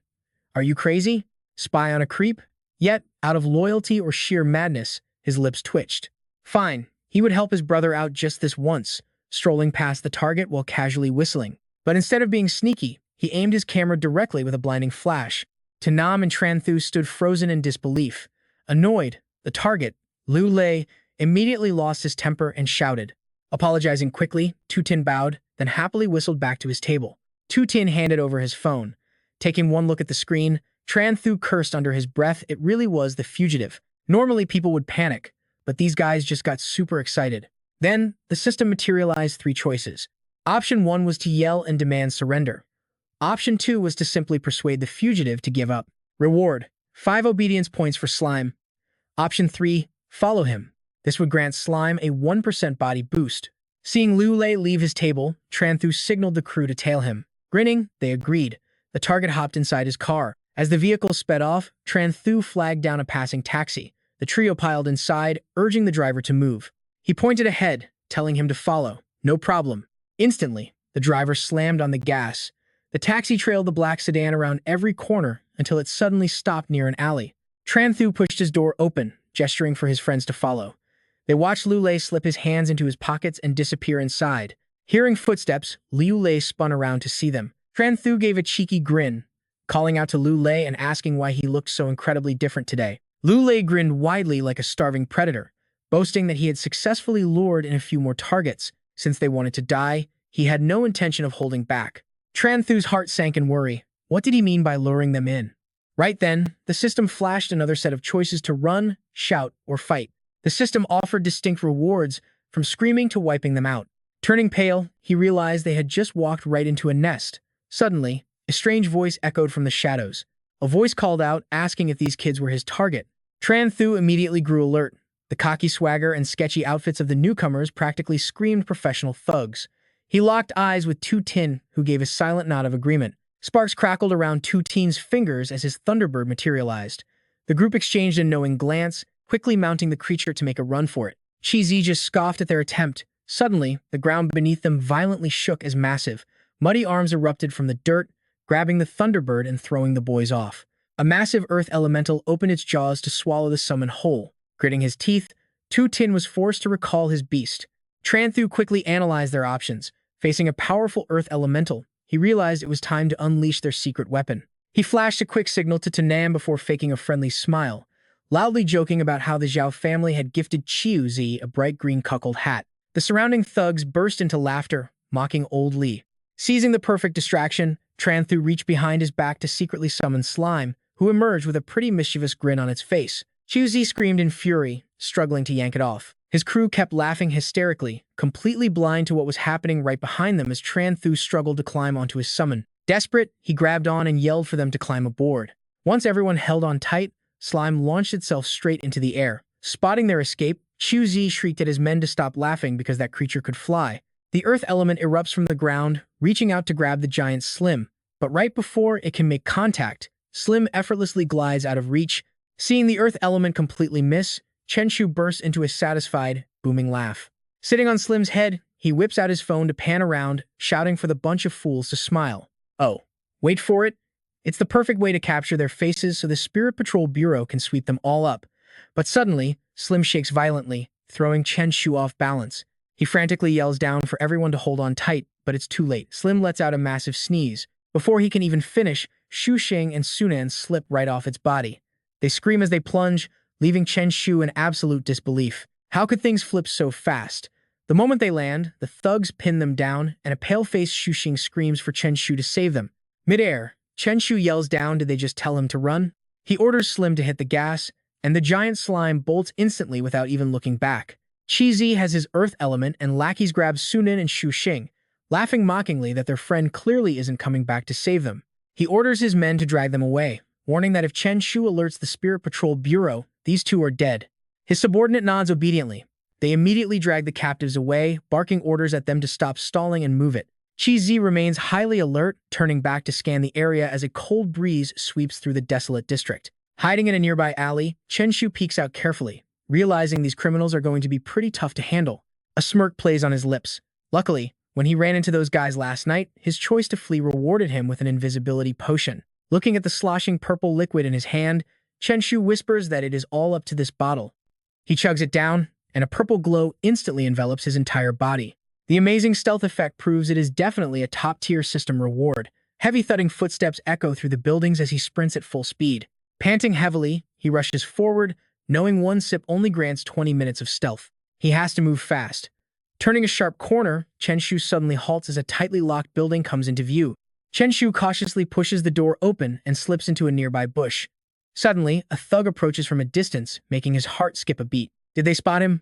Are you crazy? Spy on a creep? Yet, out of loyalty or sheer madness, his lips twitched. Fine, he would help his brother out just this once, strolling past the target while casually whistling. But instead of being sneaky, he aimed his camera directly with a blinding flash. Tanam and Tranthu stood frozen in disbelief. Annoyed, the target, Liu Lei, immediately lost his temper and shouted. Apologizing quickly, Tu Tin bowed, then happily whistled back to his table. Tu Tin handed over his phone. Taking one look at the screen, Tranthu cursed under his breath. It really was the fugitive. Normally people would panic, but these guys just got super excited. Then, the system materialized 3 choices. Option 1 was to yell and demand surrender. Option 2 was to simply persuade the fugitive to give up. Reward: 5 obedience points for Slime. Option 3, follow him. This would grant Slime a 1% body boost. Seeing Liu Lei leave his table, Tranthu signaled the crew to tail him. Grinning, they agreed. The target hopped inside his car. As the vehicle sped off, Tranthu flagged down a passing taxi. The trio piled inside, urging the driver to move. He pointed ahead, telling him to follow. No problem. Instantly, the driver slammed on the gas. The taxi trailed the black sedan around every corner until it suddenly stopped near an alley. Tranthu pushed his door open, gesturing for his friends to follow. They watched Liu Lei slip his hands into his pockets and disappear inside. Hearing footsteps, Liu Lei spun around to see them. Tranthu gave a cheeky grin, calling out to Liu Lei and asking why he looked so incredibly different today. Liu Lei grinned widely like a starving predator, boasting that he had successfully lured in a few more targets. Since they wanted to die, he had no intention of holding back. Tranthu's heart sank in worry. What did he mean by luring them in? Right then, the system flashed another set of choices to run, shout, or fight. The system offered distinct rewards, from screaming to wiping them out. Turning pale, he realized they had just walked right into a nest, Suddenly, a strange voice echoed from the shadows. A voice called out, asking if these kids were his target. Tran Thu immediately grew alert. The cocky swagger and sketchy outfits of the newcomers practically screamed professional thugs. He locked eyes with Tu Tin, who gave a silent nod of agreement. Sparks crackled around Tu Tin's fingers as his Thunderbird materialized. The group exchanged a knowing glance, quickly mounting the creature to make a run for it. Chi Zi just scoffed at their attempt. Suddenly, the ground beneath them violently shook as massive, muddy arms erupted from the dirt, grabbing the Thunderbird and throwing the boys off. A massive earth elemental opened its jaws to swallow the summon whole. Gritting his teeth, Tu Tin was forced to recall his beast. Tran Thu quickly analyzed their options. Facing a powerful earth elemental, he realized it was time to unleash their secret weapon. He flashed a quick signal to Tanam before faking a friendly smile, loudly joking about how the Zhao family had gifted Chiu Zi a bright green cuckold hat. The surrounding thugs burst into laughter, mocking old Li. Seizing the perfect distraction, Tran Thu reached behind his back to secretly summon Slime, who emerged with a pretty mischievous grin on its face. Chiu Zi screamed in fury, struggling to yank it off. His crew kept laughing hysterically, completely blind to what was happening right behind them as Tran Thu struggled to climb onto his summon. Desperate, he grabbed on and yelled for them to climb aboard. Once everyone held on tight, Slime launched itself straight into the air. Spotting their escape, Chiu Zi shrieked at his men to stop laughing because that creature could fly. The earth element erupts from the ground, reaching out to grab the giant Slim. But right before it can make contact, Slim effortlessly glides out of reach. Seeing the earth element completely miss, Chen Shu bursts into a satisfied, booming laugh. Sitting on Slim's head, he whips out his phone to pan around, shouting for the bunch of fools to smile. Oh, wait for it. It's the perfect way to capture their faces so the Spirit Patrol Bureau can sweep them all up. But suddenly, Slim shakes violently, throwing Chen Shu off balance. He frantically yells down for everyone to hold on tight, but it's too late. Slim lets out a massive sneeze. Before he can even finish, Shu Xing and Sunan slip right off its body. They scream as they plunge, leaving Chen Shu in absolute disbelief. How could things flip so fast? The moment they land, the thugs pin them down, and a pale-faced Shu Xing screams for Chen Shu to save them. Mid-air, Chen Shu yells down, did they just tell him to run? He orders Slim to hit the gas, and the giant slime bolts instantly without even looking back. Chi Zi has his earth element, and lackeys grab Sunan and Shu Xing, laughing mockingly that their friend clearly isn't coming back to save them. He orders his men to drag them away, warning that if Chen Shu alerts the Spirit Patrol Bureau, these two are dead. His subordinate nods obediently. They immediately drag the captives away, barking orders at them to stop stalling and move it. Chi Zi remains highly alert, turning back to scan the area as a cold breeze sweeps through the desolate district. Hiding in a nearby alley, Chen Shu peeks out carefully, realizing these criminals are going to be pretty tough to handle. A smirk plays on his lips. Luckily, when he ran into those guys last night, his choice to flee rewarded him with an invisibility potion. Looking at the sloshing purple liquid in his hand, Chen Shu whispers that it is all up to this bottle. He chugs it down, and a purple glow instantly envelops his entire body. The amazing stealth effect proves it is definitely a top-tier system reward. Heavy thudding footsteps echo through the buildings as he sprints at full speed. Panting heavily, he rushes forward, knowing one sip only grants 20 minutes of stealth. He has to move fast. Turning a sharp corner, Chen Shu suddenly halts as a tightly locked building comes into view. Chen Shu cautiously pushes the door open and slips into a nearby bush. Suddenly, a thug approaches from a distance, making his heart skip a beat. Did they spot him?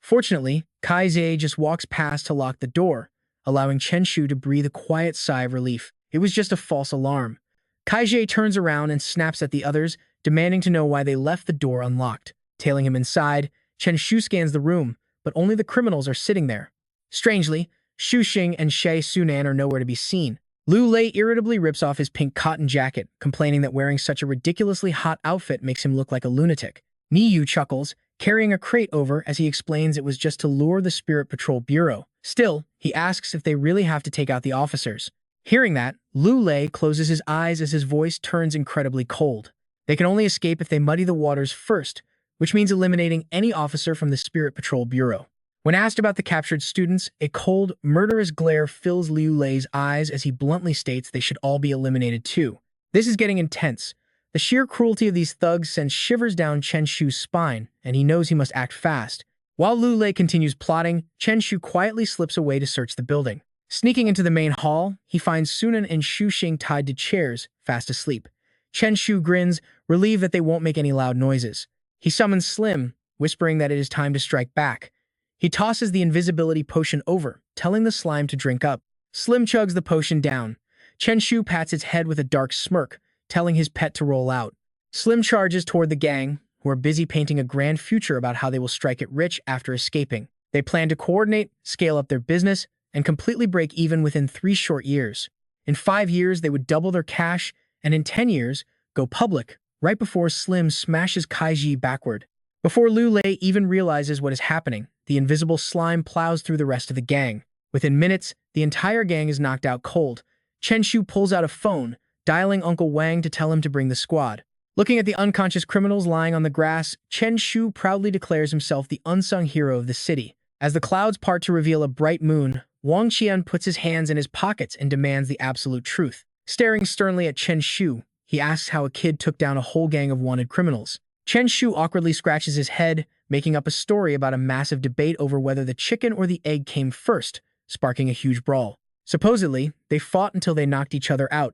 Fortunately, Kai Zhe just walks past to lock the door, allowing Chen Shu to breathe a quiet sigh of relief. It was just a false alarm. Kai Zhe turns around and snaps at the others, demanding to know why they left the door unlocked. Tailing him inside, Chen Shu scans the room, but only the criminals are sitting there. Strangely, Shu Xing and Shay Sunan are nowhere to be seen. Lu Lei irritably rips off his pink cotton jacket, complaining that wearing such a ridiculously hot outfit makes him look like a lunatic. Niyu chuckles, carrying a crate over as he explains it was just to lure the Spirit Patrol Bureau. Still, he asks if they really have to take out the officers. Hearing that, Lu Lei closes his eyes as his voice turns incredibly cold. They can only escape if they muddy the waters first, which means eliminating any officer from the Spirit Patrol Bureau. When asked about the captured students, a cold, murderous glare fills Liu Lei's eyes as he bluntly states they should all be eliminated too. This is getting intense. The sheer cruelty of these thugs sends shivers down Chen Shu's spine, and he knows he must act fast. While Liu Lei continues plotting, Chen Shu quietly slips away to search the building. Sneaking into the main hall, he finds Sunan and Shu Xing tied to chairs, fast asleep. Chen Shu grins, relieved that they won't make any loud noises. He summons Slim, whispering that it is time to strike back. He tosses the invisibility potion over, telling the slime to drink up. Slim chugs the potion down, Chen Shu pats its head with a dark smirk, telling his pet to roll out. Slim charges toward the gang, who are busy painting a grand future about how they will strike it rich after escaping. They plan to coordinate, scale up their business, and completely break even within 3 short years. In 5 years, they would double their cash, and in 10 years, go public, right before Slim smashes Kaiji backward. Before Lu Lei even realizes what is happening, the invisible slime plows through the rest of the gang. Within minutes, the entire gang is knocked out cold. Chen Shu pulls out a phone, dialing Uncle Wang to tell him to bring the squad. Looking at the unconscious criminals lying on the grass, Chen Shu proudly declares himself the unsung hero of the city. As the clouds part to reveal a bright moon, Wang Qian puts his hands in his pockets and demands the absolute truth. Staring sternly at Chen Shu, he asks how a kid took down a whole gang of wanted criminals. Chen Shu awkwardly scratches his head, making up a story about a massive debate over whether the chicken or the egg came first, sparking a huge brawl. Supposedly, they fought until they knocked each other out,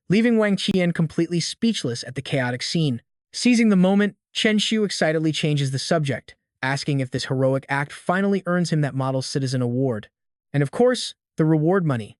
leaving Wang Qian completely speechless at the chaotic scene. Seizing the moment, Chen Shu excitedly changes the subject, asking if this heroic act finally earns him that Model Citizen award. And of course, the reward money.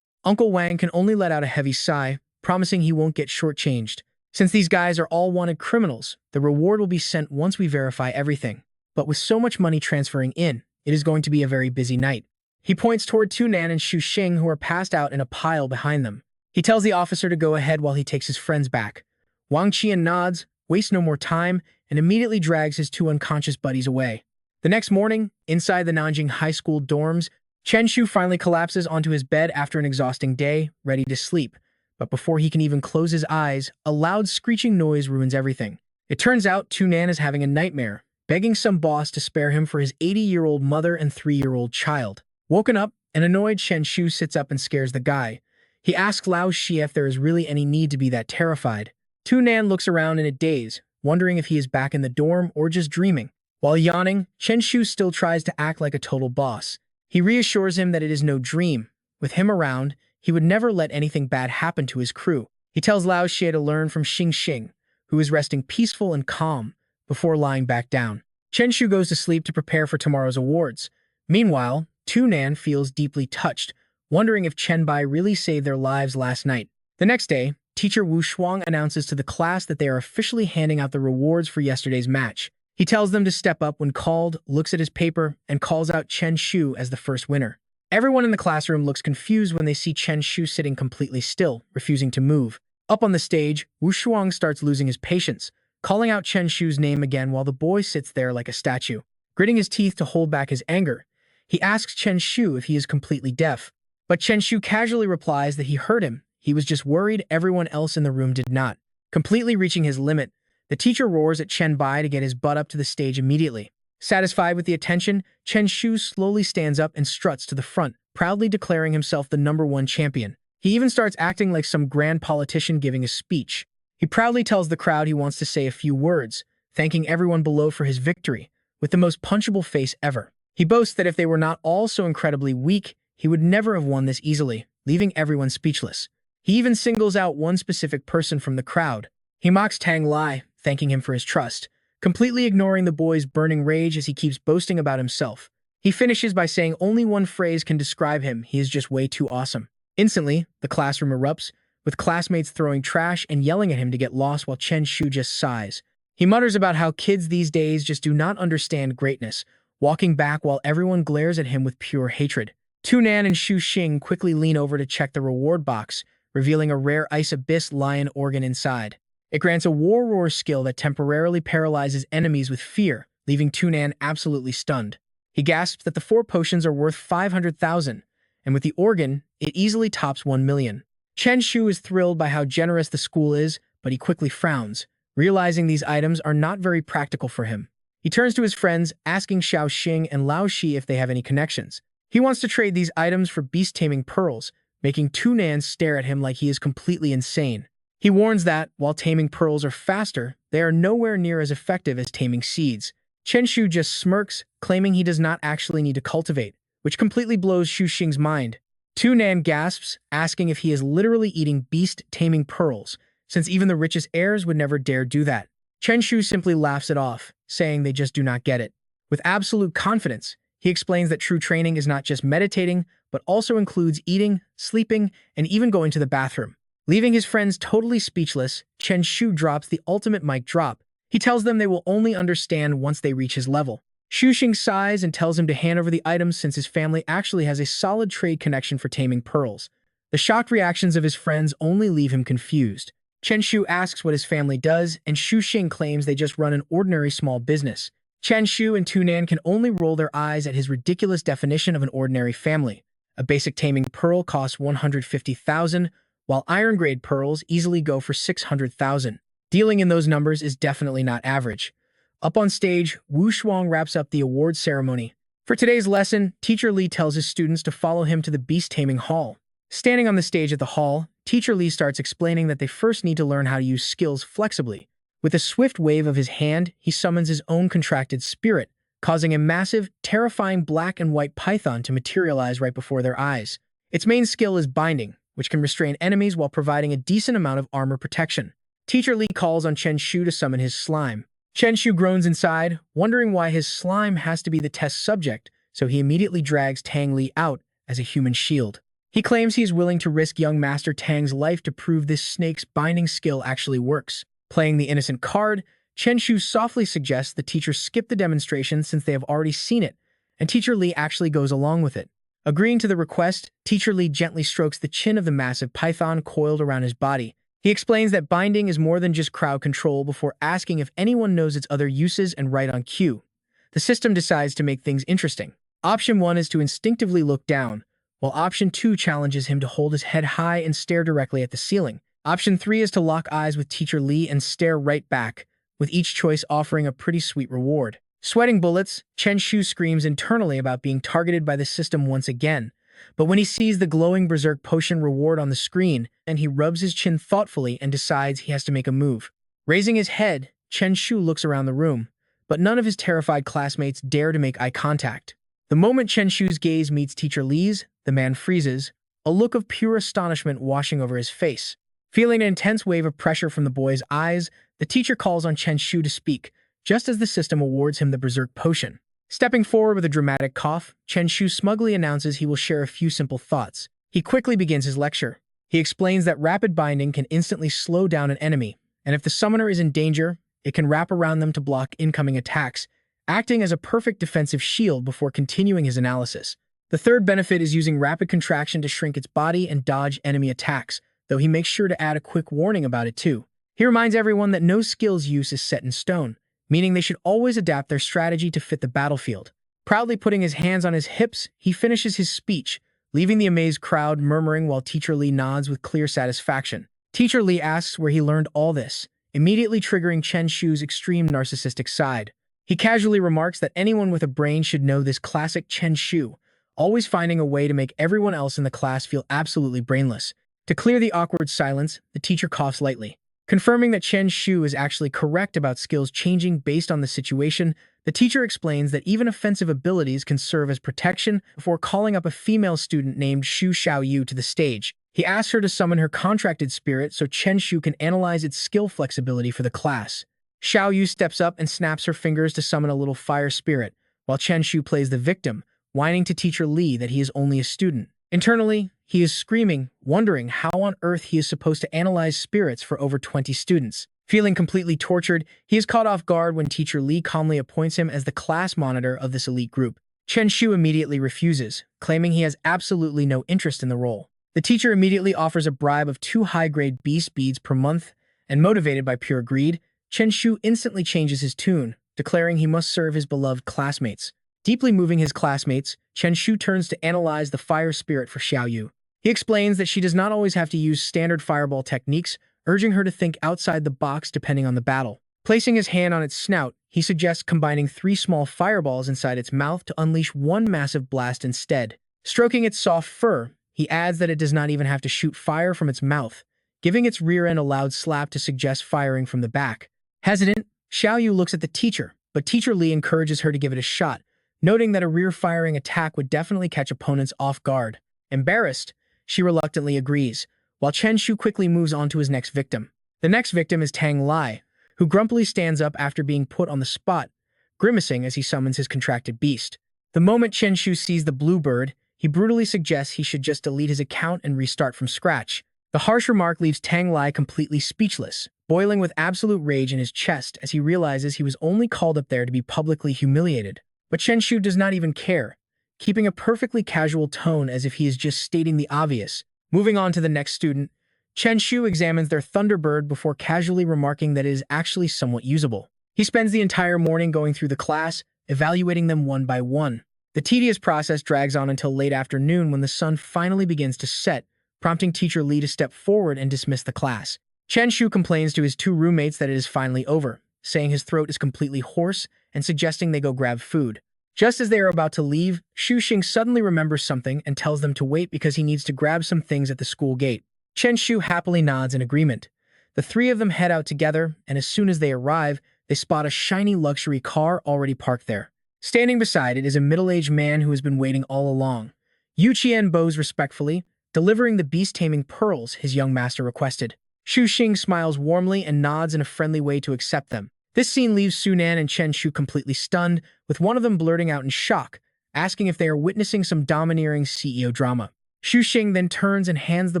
Uncle Wang can only let out a heavy sigh, promising he won't get shortchanged. Since these guys are all wanted criminals, the reward will be sent once we verify everything. But with so much money transferring in, it is going to be a very busy night. He points toward Tu Nan and Xu Xing, who are passed out in a pile behind them. He tells the officer to go ahead while he takes his friends back. Wang Qian nods, wastes no more time, and immediately drags his 2 unconscious buddies away. The next morning, inside the Nanjing High School dorms, Chen Shu finally collapses onto his bed after an exhausting day, ready to sleep. But before he can even close his eyes, a loud screeching noise ruins everything. It turns out Tu Nan is having a nightmare, begging some boss to spare him for his 80-year-old mother and 3-year-old child. Woken up, an annoyed Chen Shu sits up and scares the guy. He asks Lao Shi if there is really any need to be that terrified. Tu Nan looks around in a daze, wondering if he is back in the dorm or just dreaming. While yawning, Chen Shu still tries to act like a total boss. He reassures him that it is no dream. With him around, he would never let anything bad happen to his crew. He tells Lao Xie to learn from Xing Xing, who is resting peaceful and calm, before lying back down. Chen Shu goes to sleep to prepare for tomorrow's awards. Meanwhile, Tu Nan feels deeply touched, wondering if Chen Bai really saved their lives last night. The next day, teacher Wu Shuang announces to the class that they are officially handing out the rewards for yesterday's match. He tells them to step up when called, looks at his paper, and calls out Chen Shu as the first winner. Everyone in the classroom looks confused when they see Chen Shu sitting completely still, refusing to move. Up on the stage, Wu Shuang starts losing his patience, calling out Chen Shu's name again while the boy sits there like a statue. Gritting his teeth to hold back his anger, he asks Chen Shu if he is completely deaf. But Chen Shu casually replies that he heard him. He was just worried everyone else in the room did not. Completely reaching his limit, the teacher roars at Chen Bai to get his butt up to the stage immediately. Satisfied with the attention, Chen Shu slowly stands up and struts to the front, proudly declaring himself the #1 champion. He even starts acting like some grand politician giving a speech. He proudly tells the crowd he wants to say a few words, thanking everyone below for his victory, with the most punchable face ever. He boasts that if they were not all so incredibly weak, he would never have won this easily, leaving everyone speechless. He even singles out one specific person from the crowd. He mocks Tang Lai, thanking him for his trust, completely ignoring the boy's burning rage as he keeps boasting about himself. He finishes by saying only one phrase can describe him: he is just way too awesome. Instantly, the classroom erupts, with classmates throwing trash and yelling at him to get lost while Chen Shu just sighs. He mutters about how kids these days just do not understand greatness, walking back while everyone glares at him with pure hatred. Tu Nan and Xu Xing quickly lean over to check the reward box, revealing a rare Ice Abyss Lion organ inside. It grants a War Roar skill that temporarily paralyzes enemies with fear, leaving Tu Nan absolutely stunned. He gasps that the 4 potions are worth 500,000, and with the organ, it easily tops 1 million. Chen Shu is thrilled by how generous the school is, but he quickly frowns, realizing these items are not very practical for him. He turns to his friends, asking Xiao Xing and Lao Shi if they have any connections. He wants to trade these items for Beast Taming Pearls, making Tu Nan stare at him like he is completely insane. He warns that, while taming pearls are faster, they are nowhere near as effective as taming seeds. Chen Shu just smirks, claiming he does not actually need to cultivate, which completely blows Xu Xing's mind. Tu Nan gasps, asking if he is literally eating beast taming pearls, since even the richest heirs would never dare do that. Chen Shu simply laughs it off, saying they just do not get it. With absolute confidence, He explains that true training is not just meditating, but also includes eating, sleeping, and even going to the bathroom. Leaving his friends totally speechless, Chen Shu drops the ultimate mic drop. He tells them they will only understand once they reach his level. Shu Xing sighs and tells him to hand over the items since his family actually has a solid trade connection for taming pearls. The shocked reactions of his friends only leave him confused. Chen Shu asks what his family does, and Shu Xing claims they just run an ordinary small business. Chen Shu and Tunan can only roll their eyes at his ridiculous definition of an ordinary family. A basic taming pearl costs 150,000, while iron-grade pearls easily go for 600,000. Dealing in those numbers is definitely not average. Up on stage, Wu Shuang wraps up the award ceremony. For today's lesson, Teacher Li tells his students to follow him to the Beast Taming Hall. Standing on the stage at the hall, Teacher Li starts explaining that they first need to learn how to use skills flexibly. With a swift wave of his hand, he summons his own contracted spirit, causing a massive, terrifying black and white python to materialize right before their eyes. Its main skill is binding, which can restrain enemies while providing a decent amount of armor protection. Teacher Li calls on Chen Shu to summon his slime. Chen Shu groans inside, wondering why his slime has to be the test subject, so he immediately drags Tang Li out as a human shield. He claims he is willing to risk young Master Tang's life to prove this snake's binding skill actually works. Playing the innocent card, Chen Shu softly suggests the teacher skip the demonstration since they have already seen it, and Teacher Li actually goes along with it. Agreeing to the request, Teacher Li gently strokes the chin of the massive python coiled around his body. He explains that binding is more than just crowd control before asking if anyone knows its other uses and right on cue. The system decides to make things interesting. Option 1 is to instinctively look down, while Option 2 challenges him to hold his head high and stare directly at the ceiling. Option 3 is to lock eyes with Teacher Li and stare right back, with each choice offering a pretty sweet reward. Sweating bullets, Chen Shu screams internally about being targeted by the system once again. But when he sees the glowing berserk potion reward on the screen, then he rubs his chin thoughtfully and decides he has to make a move. Raising his head, Chen Shu looks around the room, but none of his terrified classmates dare to make eye contact. The moment Chen Shu's gaze meets Teacher Li's, the man freezes, a look of pure astonishment washing over his face. Feeling an intense wave of pressure from the boy's eyes, the teacher calls on Chen Shu to speak, just as the system awards him the berserk potion. Stepping forward with a dramatic cough, Chen Shu smugly announces he will share a few simple thoughts. He quickly begins his lecture. He explains that rapid binding can instantly slow down an enemy, and if the summoner is in danger, it can wrap around them to block incoming attacks, acting as a perfect defensive shield before continuing his analysis. The third benefit is using rapid contraction to shrink its body and dodge enemy attacks, though he makes sure to add a quick warning about it too. He reminds everyone that no skill's use is set in stone, meaning they should always adapt their strategy to fit the battlefield. Proudly putting his hands on his hips, he finishes his speech, leaving the amazed crowd murmuring while Teacher Li nods with clear satisfaction. Teacher Li asks where he learned all this, immediately triggering Chen Shu's extreme narcissistic side. He casually remarks that anyone with a brain should know this classic Chen Shu, always finding a way to make everyone else in the class feel absolutely brainless. To clear the awkward silence, the teacher coughs lightly. Confirming that Chen Shu is actually correct about skills changing based on the situation, the teacher explains that even offensive abilities can serve as protection before calling up a female student named Xu Xiaoyu to the stage. He asks her to summon her contracted spirit so Chen Shu can analyze its skill flexibility for the class. Xiaoyu steps up and snaps her fingers to summon a little fire spirit, while Chen Shu plays the victim, whining to Teacher Li that he is only a student. Internally, he is screaming, wondering how on earth he is supposed to analyze spirits for over 20 students. Feeling completely tortured, he is caught off guard when Teacher Li calmly appoints him as the class monitor of this elite group. Chen Shu immediately refuses, claiming he has absolutely no interest in the role. The teacher immediately offers a bribe of 2 high-grade beast beads per month, and motivated by pure greed, Chen Shu instantly changes his tune, declaring he must serve his beloved classmates. Deeply moving his classmates, Chen Shu turns to analyze the fire spirit for Xiaoyu. He explains that she does not always have to use standard fireball techniques, urging her to think outside the box depending on the battle. Placing his hand on its snout, he suggests combining 3 small fireballs inside its mouth to unleash one massive blast instead. Stroking its soft fur, he adds that it does not even have to shoot fire from its mouth, giving its rear end a loud slap to suggest firing from the back. Hesitant, Xiaoyu looks at the teacher, but Teacher Li encourages her to give it a shot, noting that a rear-firing attack would definitely catch opponents off guard. Embarrassed, she reluctantly agrees, while Chen Shu quickly moves on to his next victim. The next victim is Tang Li, who grumpily stands up after being put on the spot, grimacing as he summons his contracted beast. The moment Chen Shu sees the blue bird, he brutally suggests he should just delete his account and restart from scratch. The harsh remark leaves Tang Lai completely speechless, boiling with absolute rage in his chest as he realizes he was only called up there to be publicly humiliated. But Chen Shu does not even care, keeping a perfectly casual tone as if he is just stating the obvious. Moving on to the next student, Chen Shu examines their Thunderbird before casually remarking that it is actually somewhat usable. He spends the entire morning going through the class, evaluating them one by one. The tedious process drags on until late afternoon when the sun finally begins to set, prompting Teacher Li to step forward and dismiss the class. Chen Shu complains to his two roommates that it is finally over, saying his throat is completely hoarse and suggesting they go grab food. Just as they are about to leave, Shu Xing suddenly remembers something and tells them to wait because he needs to grab some things at the school gate. Chen Shu happily nods in agreement. The three of them head out together, and as soon as they arrive, they spot a shiny luxury car already parked there. Standing beside it is a middle-aged man who has been waiting all along. Yu Qian bows respectfully, delivering the beast taming pearls his young master requested. Shu Xing smiles warmly and nods in a friendly way to accept them. This scene leaves Sunan and Chen Shu completely stunned, with one of them blurting out in shock, asking if they are witnessing some domineering CEO drama. Shu Xing then turns and hands the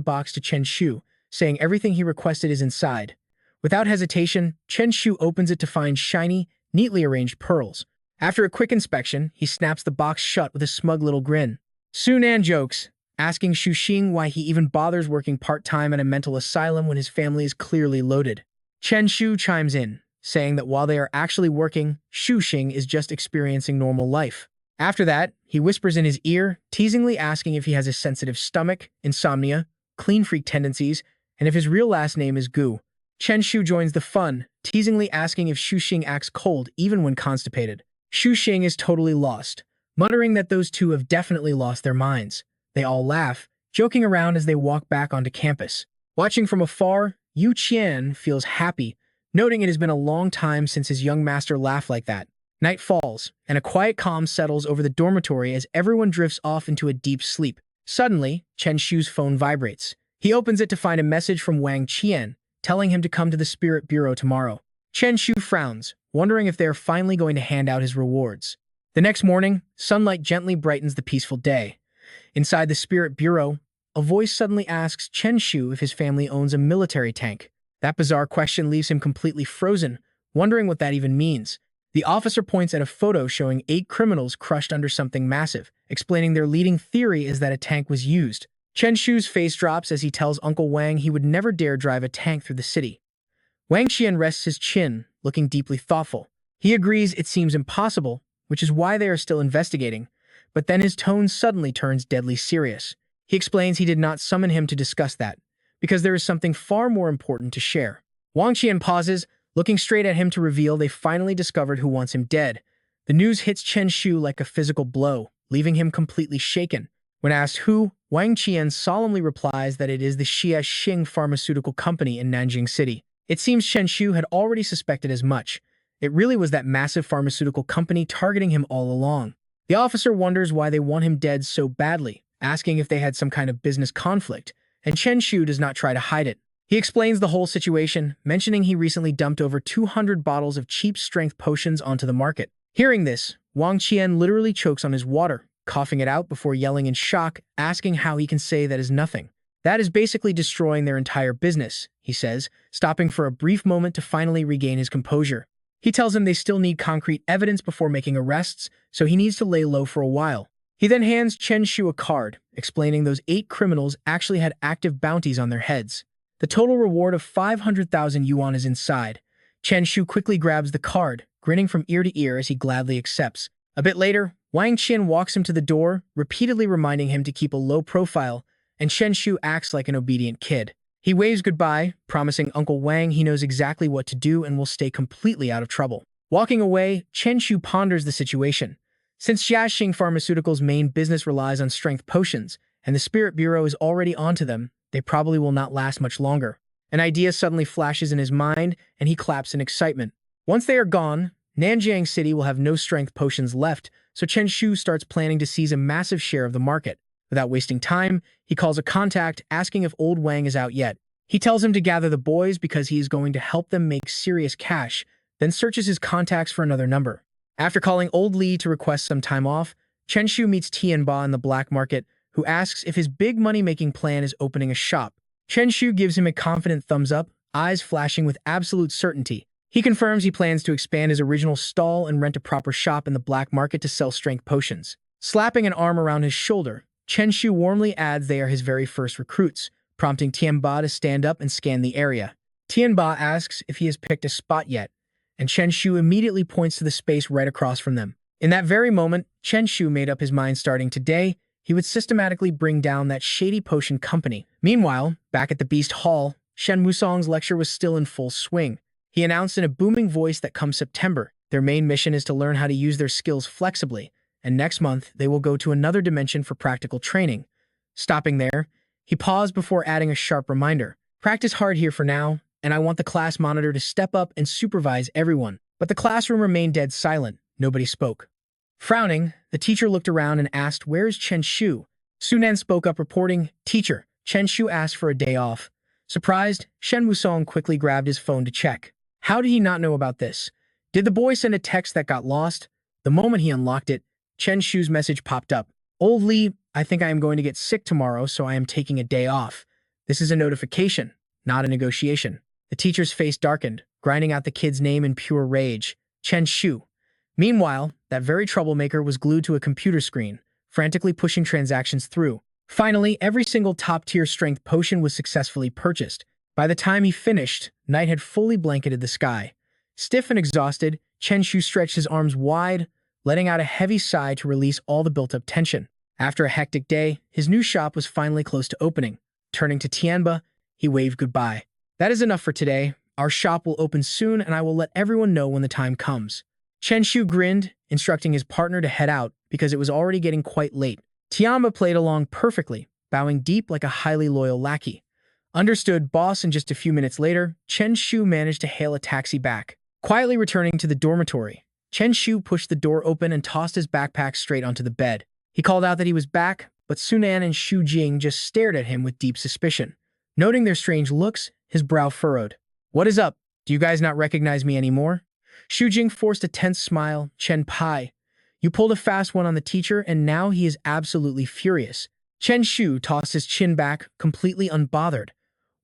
box to Chen Shu, saying everything he requested is inside. Without hesitation, Chen Shu opens it to find shiny, neatly arranged pearls. After a quick inspection, he snaps the box shut with a smug little grin. Sunan jokes, asking Shu Xing why he even bothers working part-time at a mental asylum when his family is clearly loaded. Chen Shu chimes in, saying that while they are actually working, Shu Xing is just experiencing normal life. After that, he whispers in his ear, teasingly asking if he has a sensitive stomach, insomnia, clean freak tendencies, and if his real last name is Gu. Chen Shu joins the fun, teasingly asking if Shu Xing acts cold even when constipated. Shu Xing is totally lost, muttering that those two have definitely lost their minds. They all laugh, joking around as they walk back onto campus. Watching from afar, Yu Qian feels happy, noting it has been a long time since his young master laughed like that. Night falls, and a quiet calm settles over the dormitory as everyone drifts off into a deep sleep. Suddenly, Chen Shu's phone vibrates. He opens it to find a message from Wang Qian, telling him to come to the Spirit Bureau tomorrow. Chen Shu frowns, wondering if they are finally going to hand out his rewards. The next morning, sunlight gently brightens the peaceful day. Inside the Spirit Bureau, a voice suddenly asks Chen Shu if his family owns a military tank. That bizarre question leaves him completely frozen, wondering what that even means. The officer points at a photo showing 8 criminals crushed under something massive, explaining their leading theory is that a tank was used. Chen Shu's face drops as he tells Uncle Wang he would never dare drive a tank through the city. Wang Qian rests his chin, looking deeply thoughtful. He agrees it seems impossible, which is why they are still investigating, but then his tone suddenly turns deadly serious. He explains he did not summon him to discuss that, because there is something far more important to share. Wang Qian pauses, looking straight at him to reveal they finally discovered who wants him dead. The news hits Chen Shu like a physical blow, leaving him completely shaken. When asked who, Wang Qian solemnly replies that it is the Xia Xing pharmaceutical company in Nanjing City. It seems Chen Shu had already suspected as much. It really was that massive pharmaceutical company targeting him all along. The officer wonders why they want him dead so badly, asking if they had some kind of business conflict, and Chen Shu does not try to hide it. He explains the whole situation, mentioning he recently dumped over 200 bottles of cheap strength potions onto the market. Hearing this, Wang Qian literally chokes on his water, coughing it out before yelling in shock, asking how he can say that is nothing. That is basically destroying their entire business, he says, stopping for a brief moment to finally regain his composure. He tells him they still need concrete evidence before making arrests, so he needs to lay low for a while. He then hands Chen Shu a card, explaining those 8 criminals actually had active bounties on their heads. The total reward of 500,000 yuan is inside. Chen Shu quickly grabs the card, grinning from ear to ear as he gladly accepts. A bit later, Wang Qian walks him to the door, repeatedly reminding him to keep a low profile, and Chen Shu acts like an obedient kid. He waves goodbye, promising Uncle Wang he knows exactly what to do and will stay completely out of trouble. Walking away, Chen Shu ponders the situation. Since Jiaxing Pharmaceuticals' main business relies on strength potions, and the Spirit Bureau is already onto them, they probably will not last much longer. An idea suddenly flashes in his mind, and he claps in excitement. Once they are gone, Nanjing City will have no strength potions left, so Chen Shu starts planning to seize a massive share of the market. Without wasting time, he calls a contact asking if old Wang is out yet. He tells him to gather the boys because he is going to help them make serious cash, then searches his contacts for another number. After calling old Li to request some time off, Chen Shu meets Tianba in the black market, who asks if his big money-making plan is opening a shop. Chen Shu gives him a confident thumbs up, eyes flashing with absolute certainty. He confirms he plans to expand his original stall and rent a proper shop in the black market to sell strength potions. Slapping an arm around his shoulder, Chen Shu warmly adds they are his very first recruits, prompting Tianba to stand up and scan the area. Tianba asks if he has picked a spot yet, and Chen Shu immediately points to the space right across from them. In that very moment, Chen Shu made up his mind starting today, he would systematically bring down that shady potion company. Meanwhile, back at the Beast Hall, Shen Wusong's lecture was still in full swing. He announced in a booming voice that come September, their main mission is to learn how to use their skills flexibly, and next month they will go to another dimension for practical training. Stopping there, he paused before adding a sharp reminder. Practice hard here for now, and I want the class monitor to step up and supervise everyone. But the classroom remained dead silent. Nobody spoke. Frowning, the teacher looked around and asked, "Where's Chen Shu?" Sunan spoke up reporting, "Teacher, Chen Shu asked for a day off." Surprised, Shen Wusong quickly grabbed his phone to check. How did he not know about this? Did the boy send a text that got lost? The moment he unlocked it, Chen Shu's message popped up. "Old Li, I think I am going to get sick tomorrow, so I am taking a day off. This is a notification, not a negotiation." The teacher's face darkened, grinding out the kid's name in pure rage. Chen Shu. Meanwhile, that very troublemaker was glued to a computer screen, frantically pushing transactions through. Finally, every single top-tier strength potion was successfully purchased. By the time he finished, night had fully blanketed the sky. Stiff and exhausted, Chen Shu stretched his arms wide, letting out a heavy sigh to release all the built-up tension. After a hectic day, his new shop was finally close to opening. Turning to Tianba, he waved goodbye. "That is enough for today. Our shop will open soon, and I will let everyone know when the time comes." Chen Shu grinned, instructing his partner to head out because it was already getting quite late. Tianba played along perfectly, bowing deep like a highly loyal lackey. Understood, boss, and just a few minutes later, Chen Shu managed to hail a taxi back. Quietly returning to the dormitory, Chen Shu pushed the door open and tossed his backpack straight onto the bed. He called out that he was back, but Sunan and Xu Jing just stared at him with deep suspicion. Noting their strange looks, his brow furrowed. "What is up? Do you guys not recognize me anymore?" Xu Jing forced a tense smile. "Chen Pai, you pulled a fast one on the teacher, and now he is absolutely furious." Chen Shu tossed his chin back, completely unbothered.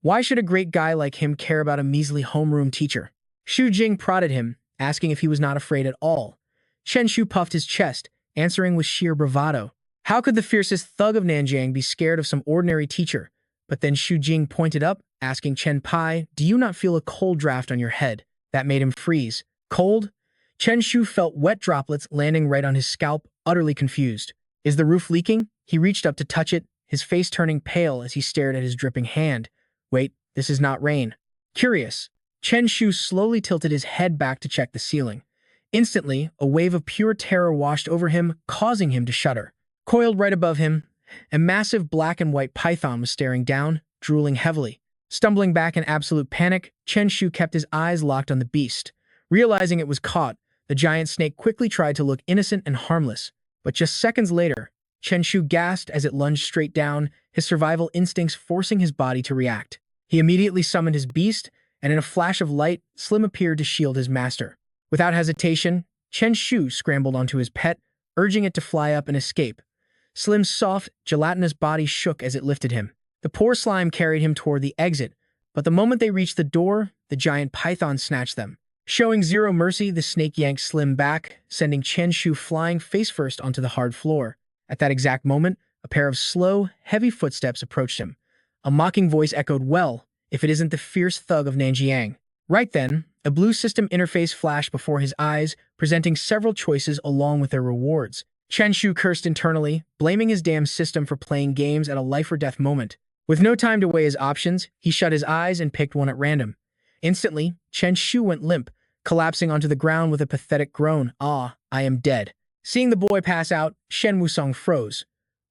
Why should a great guy like him care about a measly homeroom teacher? Xu Jing prodded him, asking if he was not afraid at all. Chen Shu puffed his chest, answering with sheer bravado. How could the fiercest thug of Nanjiang be scared of some ordinary teacher? But then Xu Jing pointed up, asking Chen Pai, "Do you not feel a cold draft on your head?" That made him freeze. Cold? Chen Shu felt wet droplets landing right on his scalp, utterly confused. Is the roof leaking? He reached up to touch it, his face turning pale as he stared at his dripping hand. Wait, this is not rain. Curious, Chen Shu slowly tilted his head back to check the ceiling. Instantly, a wave of pure terror washed over him, causing him to shudder. Coiled right above him, a massive black and white python was staring down, drooling heavily. Stumbling back in absolute panic, Chen Shu kept his eyes locked on the beast. Realizing it was caught, the giant snake quickly tried to look innocent and harmless. But just seconds later, Chen Shu gasped as it lunged straight down, his survival instincts forcing his body to react. He immediately summoned his beast, and in a flash of light, Slim appeared to shield his master. Without hesitation, Chen Shu scrambled onto his pet, urging it to fly up and escape. Slim's soft, gelatinous body shook as it lifted him. The poor slime carried him toward the exit, but the moment they reached the door, the giant python snatched them. Showing zero mercy, the snake yanked Slim back, sending Chen Shu flying face-first onto the hard floor. At that exact moment, a pair of slow, heavy footsteps approached him. A mocking voice echoed, "Well, if it isn't the fierce thug of Nanjiang." Right then, a blue system interface flashed before his eyes, presenting several choices along with their rewards. Chen Shu cursed internally, blaming his damn system for playing games at a life-or-death moment. With no time to weigh his options, he shut his eyes and picked one at random. Instantly, Chen Shu went limp, collapsing onto the ground with a pathetic groan. "Ah, I am dead." Seeing the boy pass out, Shen Wusong froze.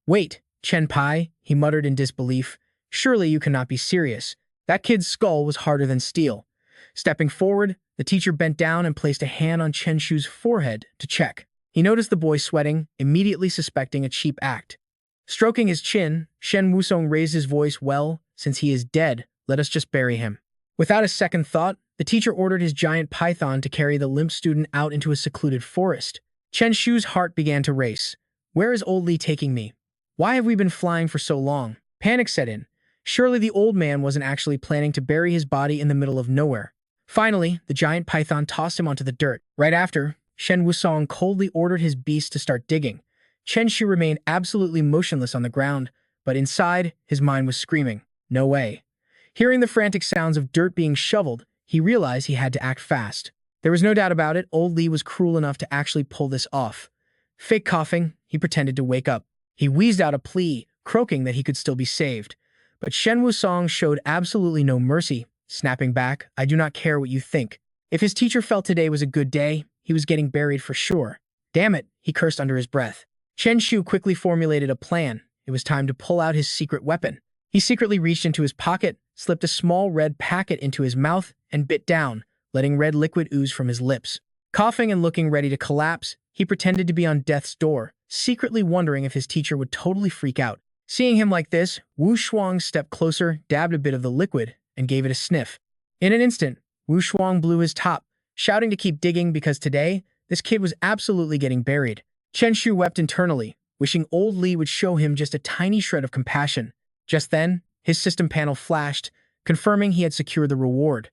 "Wait, Chen Pai," he muttered in disbelief. "Surely you cannot be serious. That kid's skull was harder than steel." Stepping forward, the teacher bent down and placed a hand on Chen Shu's forehead to check. He noticed the boy sweating, immediately suspecting a cheap act. Stroking his chin, Shen Wusong raised his voice, "Well, since he is dead, let us just bury him." Without a second thought, the teacher ordered his giant python to carry the limp student out into a secluded forest. Chen Shu's heart began to race. Where is old Lee taking me? Why have we been flying for so long? Panic set in. Surely the old man wasn't actually planning to bury his body in the middle of nowhere. Finally, the giant python tossed him onto the dirt. Right after, Shen Wusong coldly ordered his beast to start digging. Chen Shu remained absolutely motionless on the ground, but inside, his mind was screaming, "No way." Hearing the frantic sounds of dirt being shoveled, he realized he had to act fast. There was no doubt about it, old Lee was cruel enough to actually pull this off. Fake coughing, he pretended to wake up. He wheezed out a plea, croaking that he could still be saved. But Shen Wusong showed absolutely no mercy, snapping back, "I do not care what you think." If his teacher felt today was a good day, he was getting buried for sure. Damn it, he cursed under his breath. Chen Shu quickly formulated a plan. It was time to pull out his secret weapon. He secretly reached into his pocket, slipped a small red packet into his mouth, and bit down, letting red liquid ooze from his lips. Coughing and looking ready to collapse, he pretended to be on death's door, secretly wondering if his teacher would totally freak out. Seeing him like this, Wu Shuang stepped closer, dabbed a bit of the liquid, and gave it a sniff. In an instant, Wu Shuang blew his top, shouting to keep digging because today, this kid was absolutely getting buried. Chen Shu wept internally, wishing old Lee would show him just a tiny shred of compassion. Just then, his system panel flashed, confirming he had secured the reward.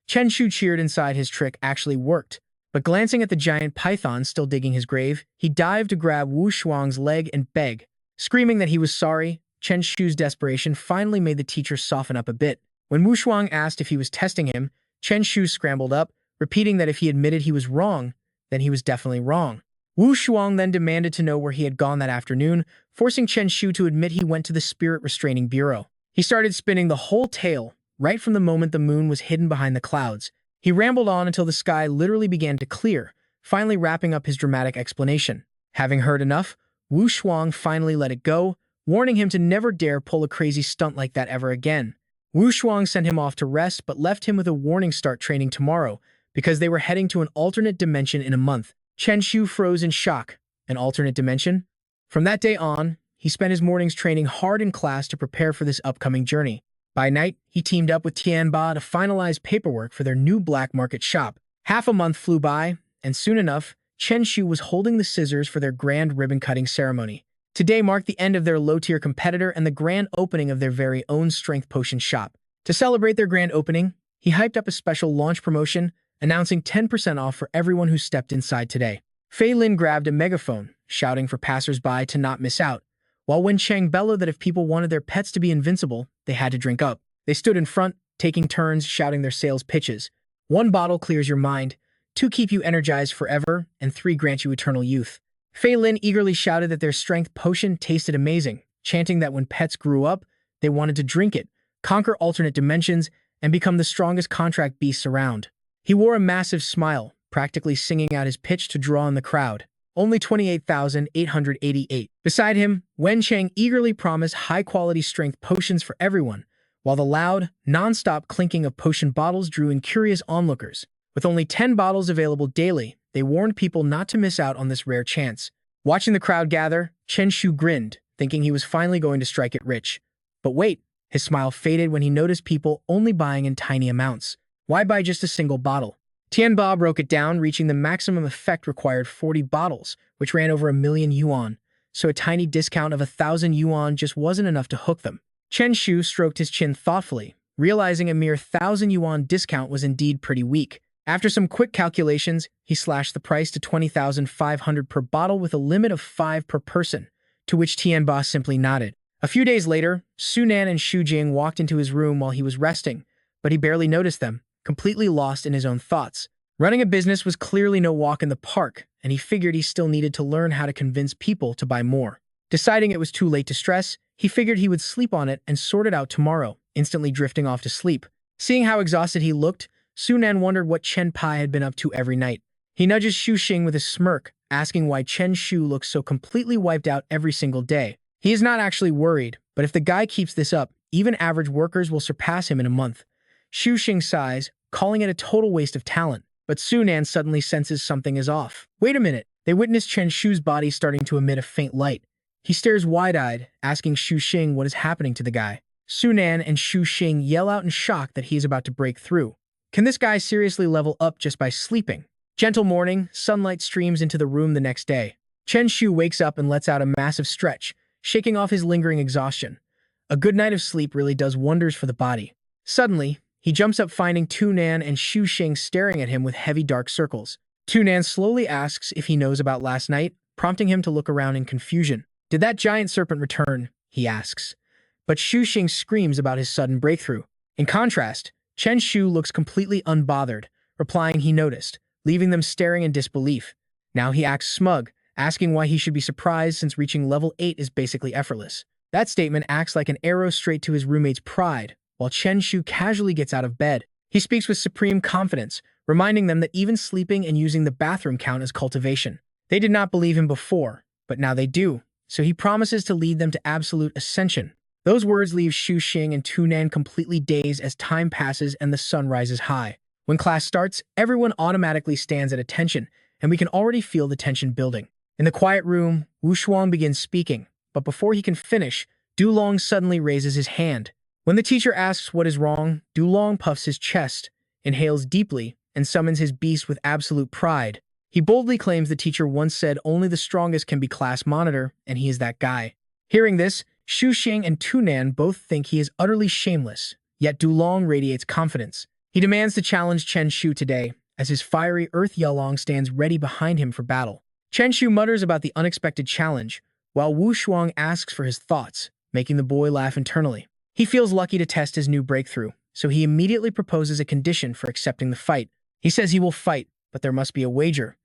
Chen Shu cheered inside his trick actually worked, but glancing at the giant python still digging his grave, he dived to grab Wu Shuang's leg and beg. Screaming that he was sorry, Chen Shu's desperation finally made the teacher soften up a bit. When Wu Shuang asked if he was testing him, Chen Shu scrambled up, repeating that if he admitted he was wrong, then he was definitely wrong. Wu Shuang then demanded to know where he had gone that afternoon, forcing Chen Shu to admit he went to the Spirit Restraining Bureau. He started spinning the whole tale, right from the moment the moon was hidden behind the clouds. He rambled on until the sky literally began to clear, finally wrapping up his dramatic explanation. Having heard enough, Wu Shuang finally let it go, warning him to never dare pull a crazy stunt like that ever again. Wu Shuang sent him off to rest but left him with a warning: start training tomorrow, because they were heading to an alternate dimension in a month. Chen Shu froze in shock. An alternate dimension? From that day on, he spent his mornings training hard in class to prepare for this upcoming journey. By night, he teamed up with Tianba to finalize paperwork for their new black market shop. Half a month flew by, and soon enough, Chen Shu was holding the scissors for their grand ribbon-cutting ceremony. Today marked the end of their low-tier competitor and the grand opening of their very own strength potion shop. To celebrate their grand opening, he hyped up a special launch promotion, announcing 10% off for everyone who stepped inside today. Fei Lin grabbed a megaphone, shouting for passers-by to not miss out, while Wen Cheng bellowed that if people wanted their pets to be invincible, they had to drink up. They stood in front, taking turns shouting their sales pitches. 1 bottle clears your mind, 2 keep you energized forever, and 3 grant you eternal youth. Fei Lin eagerly shouted that their strength potion tasted amazing, chanting that when pets grew up, they wanted to drink it, conquer alternate dimensions, and become the strongest contract beasts around. He wore a massive smile, practically singing out his pitch to draw in the crowd. Only 28,888. Beside him, Wen Cheng eagerly promised high-quality strength potions for everyone, while the loud, non-stop clinking of potion bottles drew in curious onlookers. With only 10 bottles available daily, they warned people not to miss out on this rare chance. Watching the crowd gather, Chen Shu grinned, thinking he was finally going to strike it rich. But wait, his smile faded when he noticed people only buying in tiny amounts. Why buy just a single bottle? Tianba broke it down, reaching the maximum effect required 40 bottles, which ran over 1,000,000 yuan, so a tiny discount of 1,000 yuan just wasn't enough to hook them. Chen Shu stroked his chin thoughtfully, realizing a mere 1,000 yuan discount was indeed pretty weak. After some quick calculations, he slashed the price to 20,500 per bottle with a limit of 5 per person, to which Tianba simply nodded. A few days later, Su Nan and Xu Jing walked into his room while he was resting, but he barely noticed them, completely lost in his own thoughts. Running a business was clearly no walk in the park, and he figured he still needed to learn how to convince people to buy more. Deciding it was too late to stress, he figured he would sleep on it and sort it out tomorrow, instantly drifting off to sleep. Seeing how exhausted he looked, Su Nan wondered what Chen Pai had been up to every night. He nudges Xu Xing with a smirk, asking why Chen Shu looks so completely wiped out every single day. He is not actually worried, but if the guy keeps this up, even average workers will surpass him in a month. Xu Xing sighs, calling it a total waste of talent, but Su Nan suddenly senses something is off. Wait a minute! They witness Chen Shu's body starting to emit a faint light. He stares wide-eyed, asking Xu Xing what is happening to the guy. Su Nan and Xu Xing yell out in shock that he is about to break through. Can this guy seriously level up just by sleeping? Gentle morning, sunlight streams into the room the next day. Chen Shu wakes up and lets out a massive stretch, shaking off his lingering exhaustion. A good night of sleep really does wonders for the body. Suddenly, he jumps up finding Tu Nan and Xu Xing staring at him with heavy dark circles. Tu Nan slowly asks if he knows about last night, prompting him to look around in confusion. "Did that giant serpent return?" he asks. But Xu Xing screams about his sudden breakthrough. In contrast, Chen Shu looks completely unbothered, replying he noticed, leaving them staring in disbelief. Now he acts smug, asking why he should be surprised since reaching level 8 is basically effortless. That statement acts like an arrow straight to his roommate's pride, while Chen Shu casually gets out of bed. He speaks with supreme confidence, reminding them that even sleeping and using the bathroom count as cultivation. They did not believe him before, but now they do, so he promises to lead them to absolute ascension. Those words leave Xu Xing and Tu Nan completely dazed as time passes and the sun rises high. When class starts, everyone automatically stands at attention, and we can already feel the tension building. In the quiet room, Wu Shuang begins speaking, but before he can finish, Du Long suddenly raises his hand. When the teacher asks what is wrong, Du Long puffs his chest, inhales deeply, and summons his beast with absolute pride. He boldly claims the teacher once said only the strongest can be class monitor, and he is that guy. Hearing this, Xu Xing and Tu Nan both think he is utterly shameless, yet Du Long radiates confidence. He demands to challenge Chen Shu today, as his fiery Earth Yalong stands ready behind him for battle. Chen Shu mutters about the unexpected challenge, while Wu Shuang asks for his thoughts, making the boy laugh internally. He feels lucky to test his new breakthrough, so he immediately proposes a condition for accepting the fight. He says he will fight, but there must be a wager.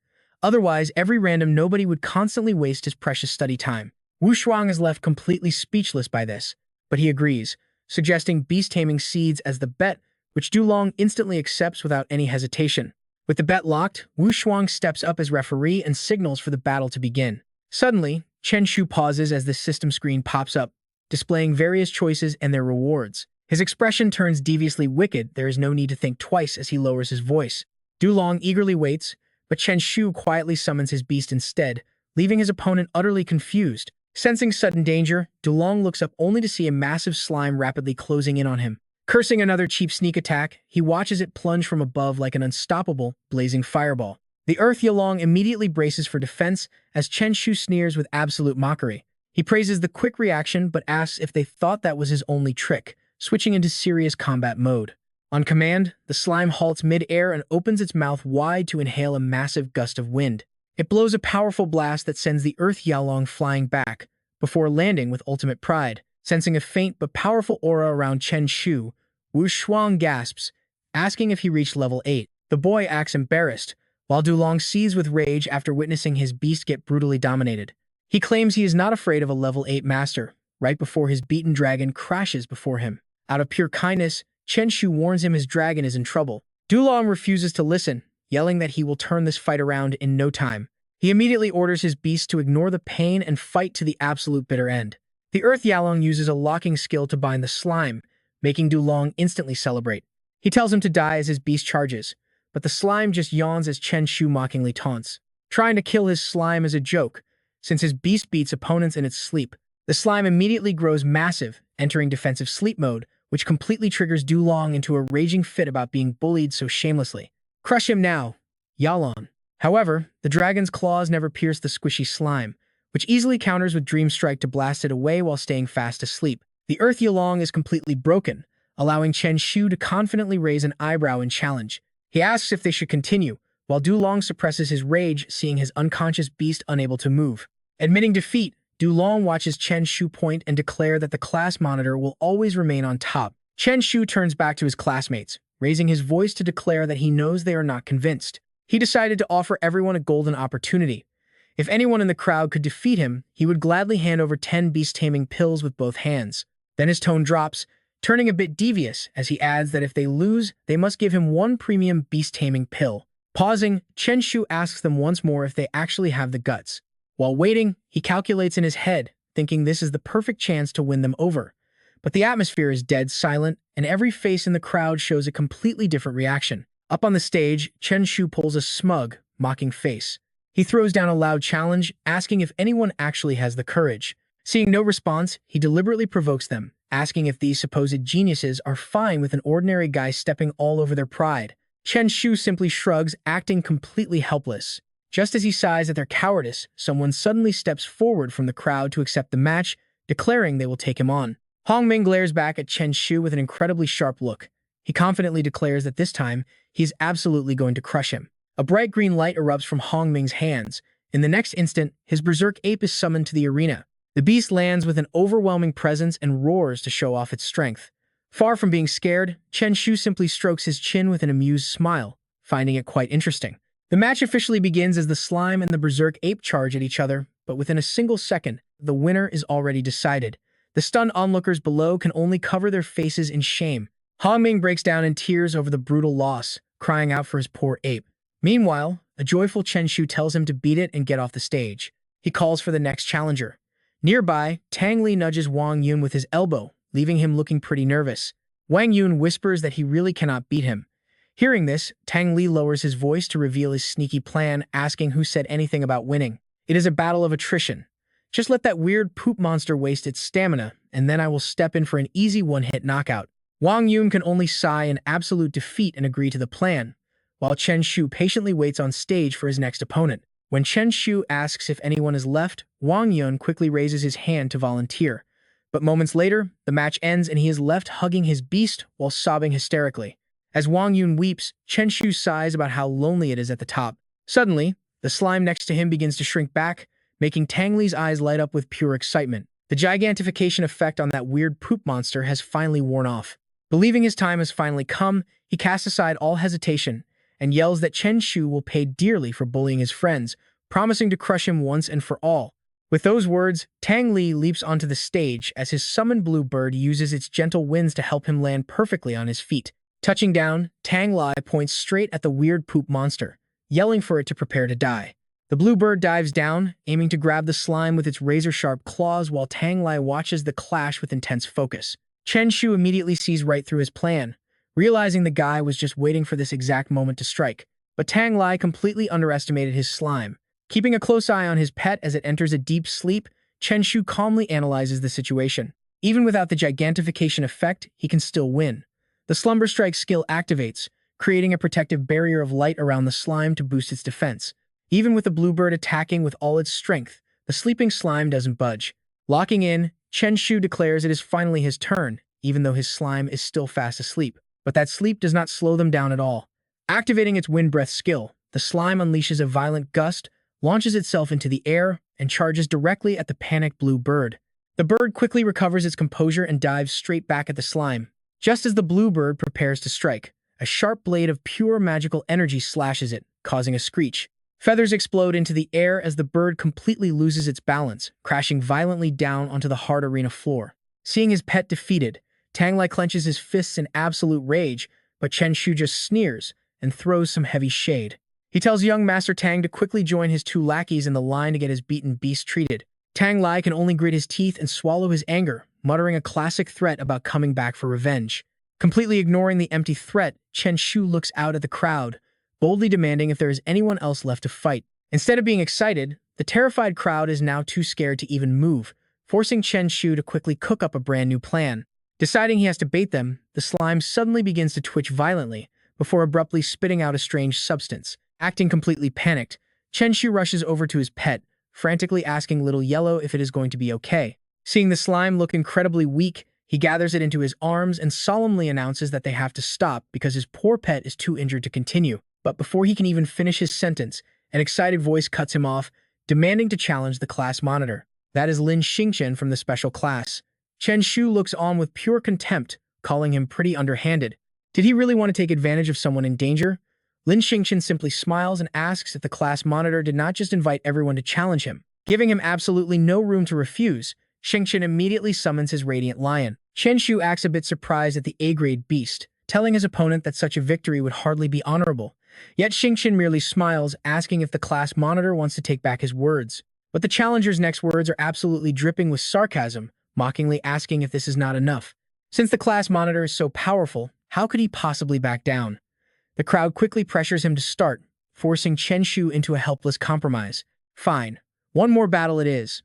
Otherwise, every random nobody would constantly waste his precious study time. Wu Shuang is left completely speechless by this, but he agrees, suggesting beast taming seeds as the bet, which Du Long instantly accepts without any hesitation. With the bet locked, Wu Shuang steps up as referee and signals for the battle to begin. Suddenly, Chen Shu pauses as the system screen pops up, displaying various choices and their rewards. His expression turns deviously wicked. There is no need to think twice as he lowers his voice. Du Long eagerly waits, but Chen Shu quietly summons his beast instead, leaving his opponent utterly confused. Sensing sudden danger, Du Long looks up only to see a massive slime rapidly closing in on him. Cursing another cheap sneak attack, he watches it plunge from above like an unstoppable, blazing fireball. The Earth Yalong immediately braces for defense as Chen Shu sneers with absolute mockery. He praises the quick reaction but asks if they thought that was his only trick, switching into serious combat mode. On command, the slime halts mid-air and opens its mouth wide to inhale a massive gust of wind. It blows a powerful blast that sends the Earth Yalong flying back, before landing with ultimate pride. Sensing a faint but powerful aura around Chen Shu, Wu Shuang gasps, asking if he reached level 8. The boy acts embarrassed, while Du Long seethes with rage after witnessing his beast get brutally dominated. He claims he is not afraid of a level 8 master, right before his beaten dragon crashes before him. Out of pure kindness, Chen Shu warns him his dragon is in trouble. Du Long refuses to listen, yelling that he will turn this fight around in no time. He immediately orders his beast to ignore the pain and fight to the absolute bitter end. The Earth Yalong uses a locking skill to bind the slime, making Du Long instantly celebrate. He tells him to die as his beast charges, but the slime just yawns as Chen Shu mockingly taunts, trying to kill his slime as a joke, since his beast beats opponents in its sleep. The slime immediately grows massive, entering defensive sleep mode, which completely triggers Du Long into a raging fit about being bullied so shamelessly. Crush him now, Yalong. However, the dragon's claws never pierce the squishy slime, which easily counters with Dream Strike to blast it away while staying fast asleep. The Earth Yalong is completely broken, allowing Chen Shu to confidently raise an eyebrow in challenge. He asks if they should continue, while Du Long suppresses his rage, seeing his unconscious beast unable to move. Admitting defeat, Du Long watches Chen Shu point and declare that the class monitor will always remain on top. Chen Shu turns back to his classmates, raising his voice to declare that he knows they are not convinced. He decided to offer everyone a golden opportunity. If anyone in the crowd could defeat him, he would gladly hand over 10 beast-taming pills with both hands. Then his tone drops, turning a bit devious as he adds that if they lose, they must give him 1 premium beast-taming pill. Pausing, Chen Shu asks them once more if they actually have the guts. While waiting, he calculates in his head, thinking this is the perfect chance to win them over. But the atmosphere is dead silent, and every face in the crowd shows a completely different reaction. Up on the stage, Chen Shu pulls a smug, mocking face. He throws down a loud challenge, asking if anyone actually has the courage. Seeing no response, he deliberately provokes them, asking if these supposed geniuses are fine with an ordinary guy stepping all over their pride. Chen Shu simply shrugs, acting completely helpless. Just as he sighs at their cowardice, someone suddenly steps forward from the crowd to accept the match, declaring they will take him on. Hongming glares back at Chen Shu with an incredibly sharp look. He confidently declares that this time, he is absolutely going to crush him. A bright green light erupts from Hongming's hands. In the next instant, his berserk ape is summoned to the arena. The beast lands with an overwhelming presence and roars to show off its strength. Far from being scared, Chen Shu simply strokes his chin with an amused smile, finding it quite interesting. The match officially begins as the slime and the berserk ape charge at each other, but within a single second, the winner is already decided. The stunned onlookers below can only cover their faces in shame. Hongming breaks down in tears over the brutal loss, crying out for his poor ape. Meanwhile, a joyful Chen Shu tells him to beat it and get off the stage. He calls for the next challenger. Nearby, Tang Li nudges Wang Yun with his elbow, leaving him looking pretty nervous. Wang Yun whispers that he really cannot beat him. Hearing this, Tang Li lowers his voice to reveal his sneaky plan, asking who said anything about winning. It is a battle of attrition. Just let that weird poop monster waste its stamina, and then I will step in for an easy one-hit knockout. Wang Yun can only sigh in absolute defeat and agree to the plan, while Chen Shu patiently waits on stage for his next opponent. When Chen Shu asks if anyone is left, Wang Yun quickly raises his hand to volunteer. But moments later, the match ends and he is left hugging his beast while sobbing hysterically. As Wang Yun weeps, Chen Shu sighs about how lonely it is at the top. Suddenly, the slime next to him begins to shrink back, making Tang Li's eyes light up with pure excitement. The gigantification effect on that weird poop monster has finally worn off. Believing his time has finally come, he casts aside all hesitation and yells that Chen Shu will pay dearly for bullying his friends, promising to crush him once and for all. With those words, Tang Li leaps onto the stage as his summoned blue bird uses its gentle wings to help him land perfectly on his feet. Touching down, Tang Li points straight at the weird poop monster, yelling for it to prepare to die. The blue bird dives down, aiming to grab the slime with its razor-sharp claws while Tang Li watches the clash with intense focus. Chen Shu immediately sees right through his plan, realizing the guy was just waiting for this exact moment to strike. But Tang Li completely underestimated his slime. Keeping a close eye on his pet as it enters a deep sleep, Chen Shu calmly analyzes the situation. Even without the gigantification effect, he can still win. The Slumber Strike skill activates, creating a protective barrier of light around the slime to boost its defense. Even with the bluebird attacking with all its strength, the sleeping slime doesn't budge. Locking in, Chen Shu declares it is finally his turn, even though his slime is still fast asleep. But that sleep does not slow them down at all. Activating its wind breath skill, the slime unleashes a violent gust, launches itself into the air, and charges directly at the panicked blue bird. The bird quickly recovers its composure and dives straight back at the slime. Just as the blue bird prepares to strike, a sharp blade of pure magical energy slashes it, causing a screech. Feathers explode into the air as the bird completely loses its balance, crashing violently down onto the hard arena floor. Seeing his pet defeated, Tang Li clenches his fists in absolute rage, but Chen Shu just sneers and throws some heavy shade. He tells young Master Tang to quickly join his two lackeys in the line to get his beaten beast treated. Tang Li can only grit his teeth and swallow his anger, muttering a classic threat about coming back for revenge. Completely ignoring the empty threat, Chen Shu looks out at the crowd, boldly demanding if there is anyone else left to fight. Instead of being excited, the terrified crowd is now too scared to even move, forcing Chen Shu to quickly cook up a brand new plan. Deciding he has to bait them, the slime suddenly begins to twitch violently, before abruptly spitting out a strange substance. Acting completely panicked, Chen Shu rushes over to his pet, frantically asking Little Yellow if it is going to be okay. Seeing the slime look incredibly weak, he gathers it into his arms and solemnly announces that they have to stop because his poor pet is too injured to continue. But before he can even finish his sentence, an excited voice cuts him off, demanding to challenge the class monitor. That is Lin Xingchen from the special class. Chen Shu looks on with pure contempt, calling him pretty underhanded. Did he really want to take advantage of someone in danger? Lin Xingchen simply smiles and asks if the class monitor did not just invite everyone to challenge him. Giving him absolutely no room to refuse, Xingchen immediately summons his Radiant Lion. Chen Shu acts a bit surprised at the A-grade beast, telling his opponent that such a victory would hardly be honorable. Yet Xingchen merely smiles, asking if the class monitor wants to take back his words. But the challenger's next words are absolutely dripping with sarcasm, mockingly asking if this is not enough. Since the class monitor is so powerful, how could he possibly back down? The crowd quickly pressures him to start, forcing Chen Shu into a helpless compromise. Fine, one more battle it is.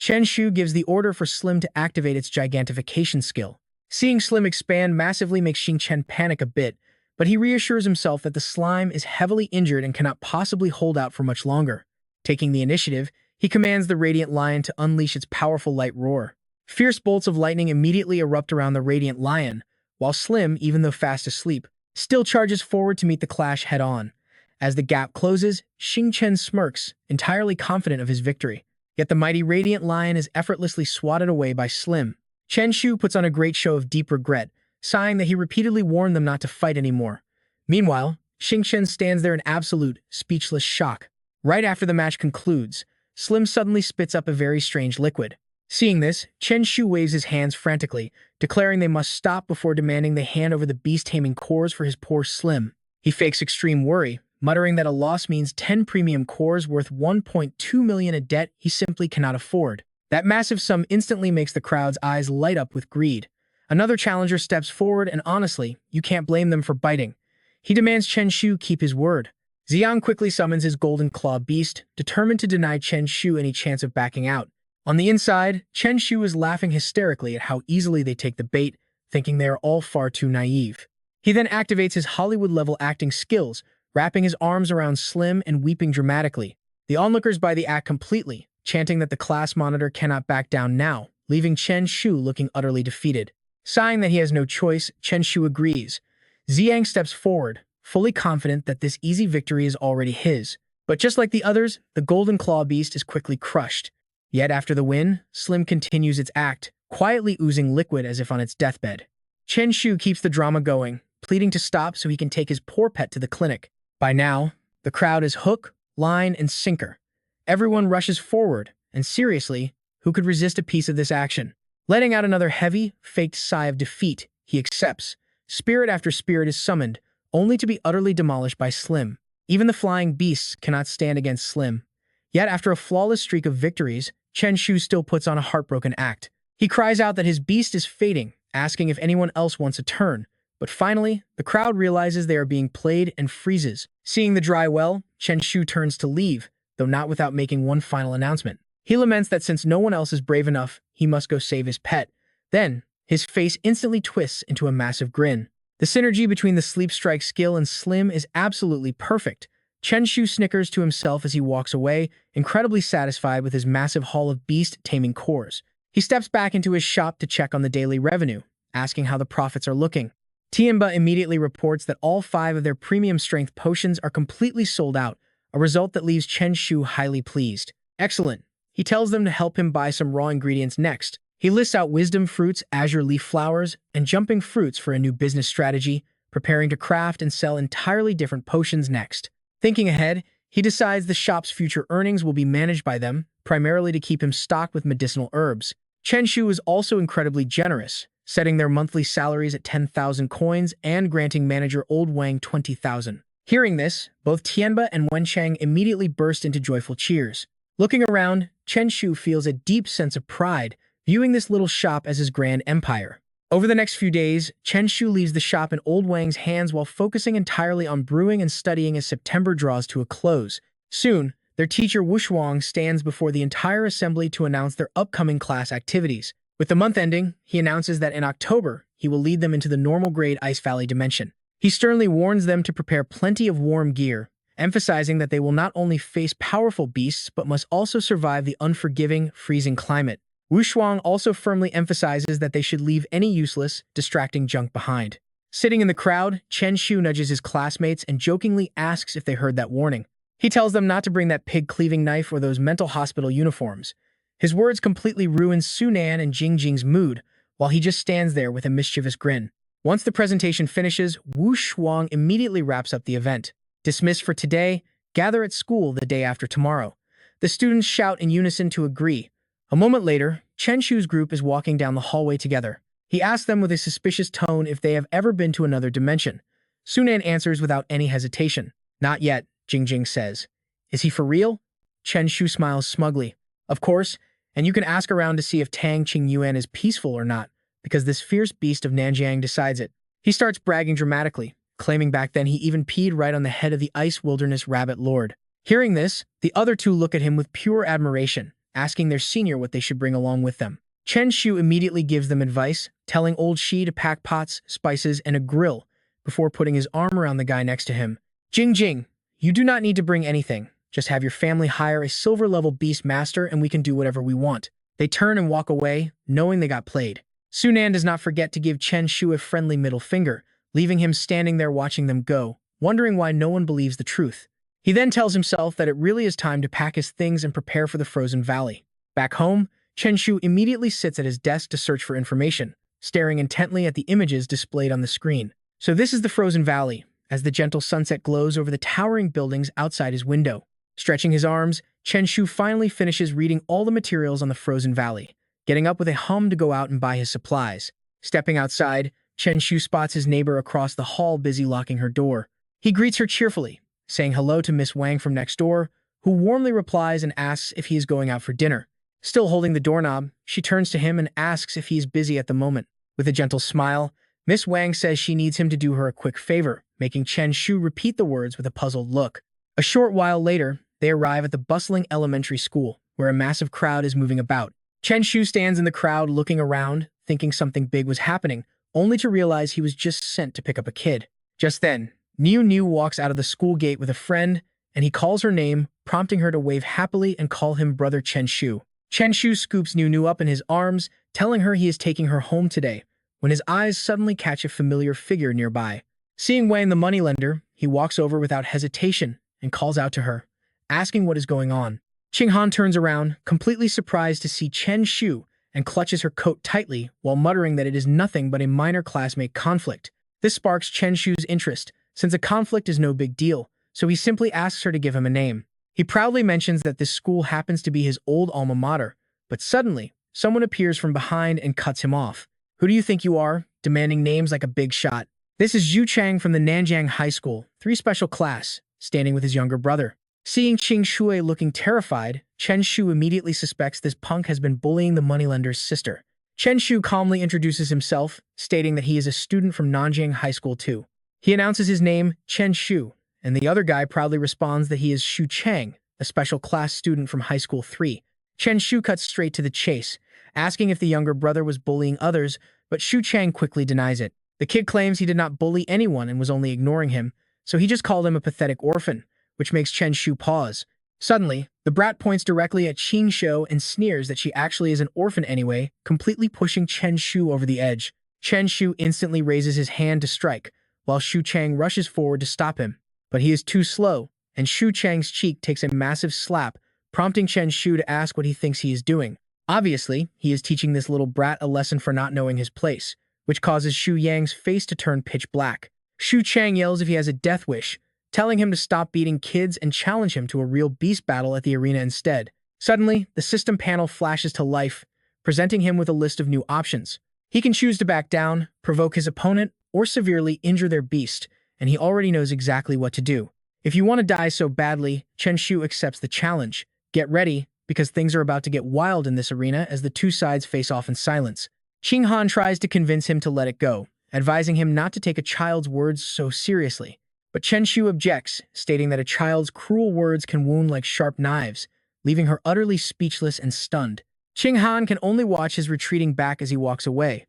Chen Shu gives the order for Slim to activate its gigantification skill. Seeing Slim expand massively makes Xingchen panic a bit, but he reassures himself that the slime is heavily injured and cannot possibly hold out for much longer. Taking the initiative, he commands the Radiant Lion to unleash its powerful light roar. Fierce bolts of lightning immediately erupt around the Radiant Lion, while Slim, even though fast asleep, still charges forward to meet the clash head-on. As the gap closes, Xing Chen smirks, entirely confident of his victory. Yet the mighty Radiant Lion is effortlessly swatted away by Slim. Chen Shu puts on a great show of deep regret, sighing that he repeatedly warned them not to fight anymore. Meanwhile, Xing Chen stands there in absolute, speechless shock. Right after the match concludes, Slim suddenly spits up a very strange liquid. Seeing this, Chen Shu waves his hands frantically, declaring they must stop before demanding they hand over the beast-taming cores for his poor Slim. He fakes extreme worry, muttering that a loss means 10 premium cores worth 1.2 million, a debt he simply cannot afford. That massive sum instantly makes the crowd's eyes light up with greed. Another challenger steps forward, and honestly, you can't blame them for biting. He demands Chen Shu keep his word. Xiang quickly summons his golden claw beast, determined to deny Chen Shu any chance of backing out. On the inside, Chen Shu is laughing hysterically at how easily they take the bait, thinking they are all far too naive. He then activates his Hollywood-level acting skills, wrapping his arms around Slim and weeping dramatically. The onlookers buy the act completely, chanting that the class monitor cannot back down now, leaving Chen Shu looking utterly defeated. Sighing that he has no choice, Chen Shu agrees. Xiang steps forward, fully confident that this easy victory is already his. But just like the others, the Golden Claw Beast is quickly crushed. Yet after the win, Slim continues its act, quietly oozing liquid as if on its deathbed. Chen Shu keeps the drama going, pleading to stop so he can take his poor pet to the clinic. By now, the crowd is hook, line, and sinker. Everyone rushes forward, and seriously, who could resist a piece of this action? Letting out another heavy, faked sigh of defeat, he accepts. Spirit after spirit is summoned, only to be utterly demolished by Slim. Even the flying beasts cannot stand against Slim. Yet after a flawless streak of victories, Chen Shu still puts on a heartbroken act. He cries out that his beast is fading, asking if anyone else wants a turn. But finally, the crowd realizes they are being played and freezes. Seeing the dry well, Chen Shu turns to leave, though not without making one final announcement. He laments that since no one else is brave enough, he must go save his pet. Then, his face instantly twists into a massive grin. The synergy between the sleep strike skill and Slim is absolutely perfect. Chen Shu snickers to himself as he walks away, incredibly satisfied with his massive haul of beast taming cores. He steps back into his shop to check on the daily revenue, asking how the profits are looking. Tianba immediately reports that all 5 of their premium strength potions are completely sold out, a result that leaves Chen Shu highly pleased. Excellent. He tells them to help him buy some raw ingredients next. He lists out wisdom fruits, azure leaf flowers, and jumping fruits for a new business strategy, preparing to craft and sell entirely different potions next. Thinking ahead, he decides the shop's future earnings will be managed by them, primarily to keep him stocked with medicinal herbs. Chen Shu is also incredibly generous, setting their monthly salaries at 10,000 coins and granting manager Old Wang 20,000. Hearing this, both Tianba and Wenchang immediately burst into joyful cheers. Looking around, Chen Shu feels a deep sense of pride, viewing this little shop as his grand empire. Over the next few days, Chen Shu leaves the shop in Old Wang's hands while focusing entirely on brewing and studying as September draws to a close. Soon, their teacher Wushuang stands before the entire assembly to announce their upcoming class activities. With the month ending, he announces that in October, he will lead them into the normal grade Ice Valley dimension. He sternly warns them to prepare plenty of warm gear, emphasizing that they will not only face powerful beasts but must also survive the unforgiving, freezing climate. Wu Shuang also firmly emphasizes that they should leave any useless, distracting junk behind. Sitting in the crowd, Chen Shu nudges his classmates and jokingly asks if they heard that warning. He tells them not to bring that pig-cleaving knife or those mental hospital uniforms. His words completely ruin Sunan and Jingjing's mood, while he just stands there with a mischievous grin. Once the presentation finishes, Wu Shuang immediately wraps up the event. Dismissed for today, gather at school the day after tomorrow. The students shout in unison to agree. A moment later, Chen Shu's group is walking down the hallway together. He asks them with a suspicious tone if they have ever been to another dimension. Sunan answers without any hesitation. Not yet, Jingjing says. Is he for real? Chen Shu smiles smugly. Of course, and you can ask around to see if Tang Qingyuan is peaceful or not, because this fierce beast of Nanjiang decides it. He starts bragging dramatically, claiming back then he even peed right on the head of the Ice Wilderness Rabbit Lord. Hearing this, the other two look at him with pure admiration, asking their senior what they should bring along with them. Chen Shu immediately gives them advice, telling old Shi to pack pots, spices, and a grill, before putting his arm around the guy next to him. Jing Jing, you do not need to bring anything. Just have your family hire a silver-level beast master and we can do whatever we want. They turn and walk away, knowing they got played. Sunan does not forget to give Chen Shu a friendly middle finger, leaving him standing there watching them go, wondering why no one believes the truth. He then tells himself that it really is time to pack his things and prepare for the Frozen Valley. Back home, Chen Shu immediately sits at his desk to search for information, staring intently at the images displayed on the screen. So this is the Frozen Valley, as the gentle sunset glows over the towering buildings outside his window. Stretching his arms, Chen Shu finally finishes reading all the materials on the Frozen Valley, getting up with a hum to go out and buy his supplies. Stepping outside, Chen Shu spots his neighbor across the hall busy locking her door. He greets her cheerfully, saying hello to Miss Wang from next door, who warmly replies and asks if he is going out for dinner. Still holding the doorknob, she turns to him and asks if he is busy at the moment. With a gentle smile, Miss Wang says she needs him to do her a quick favor, making Chen Shu repeat the words with a puzzled look. A short while later, they arrive at the bustling elementary school, where a massive crowd is moving about. Chen Shu stands in the crowd looking around, thinking something big was happening, only to realize he was just sent to pick up a kid. Just then, Niu walks out of the school gate with a friend, and he calls her name, prompting her to wave happily and call him brother Chen Shu. Chen Shu scoops Niu up in his arms, telling her he is taking her home today, when his eyes suddenly catch a familiar figure nearby. Seeing Wang the moneylender, he walks over without hesitation and calls out to her, asking what is going on. Qinghan turns around, completely surprised to see Chen Shu, and clutches her coat tightly while muttering that it is nothing but a minor classmate conflict. This sparks Chen Shu's interest, since a conflict is no big deal, so he simply asks her to give him a name. He proudly mentions that this school happens to be his old alma mater, but suddenly, someone appears from behind and cuts him off. Who do you think you are? Demanding names like a big shot. This is Zhu Chang from the Nanjiang High School, 3 special class, standing with his younger brother. Seeing Qing Shui looking terrified, Chen Shu immediately suspects this punk has been bullying the moneylender's sister. Chen Shu calmly introduces himself, stating that he is a student from Nanjiang High School too. He announces his name, Chen Shu, and the other guy proudly responds that he is Shu Chang, a special class student from High School 3. Chen Shu cuts straight to the chase, asking if the younger brother was bullying others, but Shu Chang quickly denies it. The kid claims he did not bully anyone and was only ignoring him, so he just called him a pathetic orphan, which makes Chen Shu pause. Suddenly, the brat points directly at Qing Shu and sneers that she actually is an orphan anyway, completely pushing Chen Shu over the edge. Chen Shu instantly raises his hand to strike, while Shu Chang rushes forward to stop him. But he is too slow, and Shu Chang's cheek takes a massive slap, prompting Chen Shu to ask what he thinks he is doing. Obviously, he is teaching this little brat a lesson for not knowing his place, which causes Shu Yang's face to turn pitch black. Shu Chang yells if he has a death wish, telling him to stop beating kids and challenge him to a real beast battle at the arena instead. Suddenly, the system panel flashes to life, presenting him with a list of new options. He can choose to back down, provoke his opponent, or severely injure their beast, and he already knows exactly what to do. If you want to die so badly, Chen Shu accepts the challenge. Get ready, because things are about to get wild in this arena as the two sides face off in silence. Qing Han tries to convince him to let it go, advising him not to take a child's words so seriously. But Chen Shu objects, stating that a child's cruel words can wound like sharp knives, leaving her utterly speechless and stunned. Qing Han can only watch his retreating back as he walks away,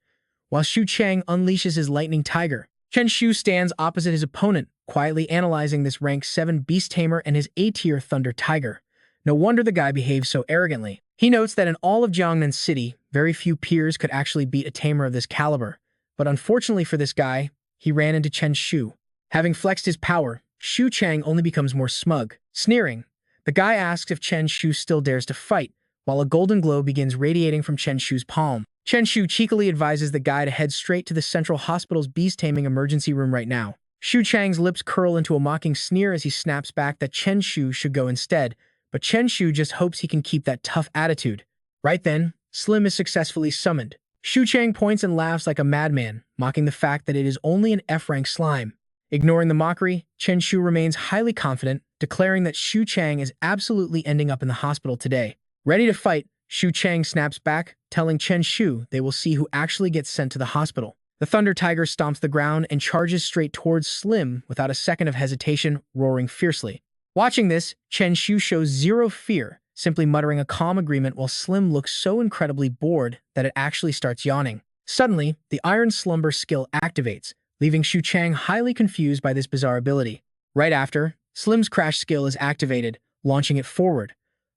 while Shu Chang unleashes his lightning tiger. Chen Shu stands opposite his opponent, quietly analyzing this rank 7 Beast Tamer and his A-tier Thunder Tiger. No wonder the guy behaves so arrogantly. He notes that in all of Jiangnan City, very few peers could actually beat a tamer of this caliber. But unfortunately for this guy, he ran into Chen Shu. Having flexed his power, Shu Chang only becomes more smug. Sneering, the guy asks if Chen Shu still dares to fight, while a golden glow begins radiating from Chen Shu's palm. Chen Shu cheekily advises the guy to head straight to the Central Hospital's Beast Taming emergency room right now. Shu Chang's lips curl into a mocking sneer as he snaps back that Chen Shu should go instead, but Chen Shu just hopes he can keep that tough attitude. Right then, Slim is successfully summoned. Shu Chang points and laughs like a madman, mocking the fact that it is only an F-rank slime. Ignoring the mockery, Chen Shu remains highly confident, declaring that Shu Chang is absolutely ending up in the hospital today. Ready to fight, Shu Chang snaps back, telling Chen Shu they will see who actually gets sent to the hospital. The Thunder Tiger stomps the ground and charges straight towards Slim without a second of hesitation, roaring fiercely. Watching this, Chen Shu shows zero fear, simply muttering a calm agreement while Slim looks so incredibly bored that it actually starts yawning. Suddenly, the Iron Slumber skill activates, leaving Shu Chang highly confused by this bizarre ability. Right after, Slim's crash skill is activated, launching it forward.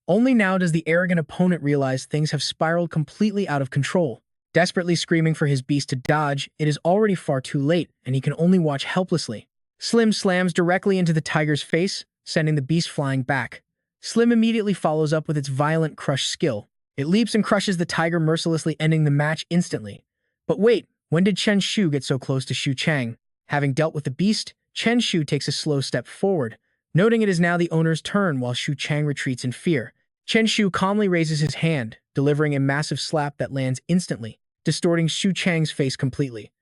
Only now does the arrogant opponent realize things have spiraled completely out of control. Desperately screaming for his beast to dodge, it is already far too late, and he can only watch helplessly. Slim slams directly into the tiger's face, sending the beast flying back. Slim immediately follows up with its violent crush skill. It leaps and crushes the tiger, mercilessly ending the match instantly. But wait, when did Chen Shu get so close to Shu Chang? Having dealt with the beast, Chen Shu takes a slow step forward, noting it is now the owner's turn while Shu Chang retreats in fear. Chen Shu calmly raises his hand, delivering a massive slap that lands instantly, distorting Shu Chang's face completely.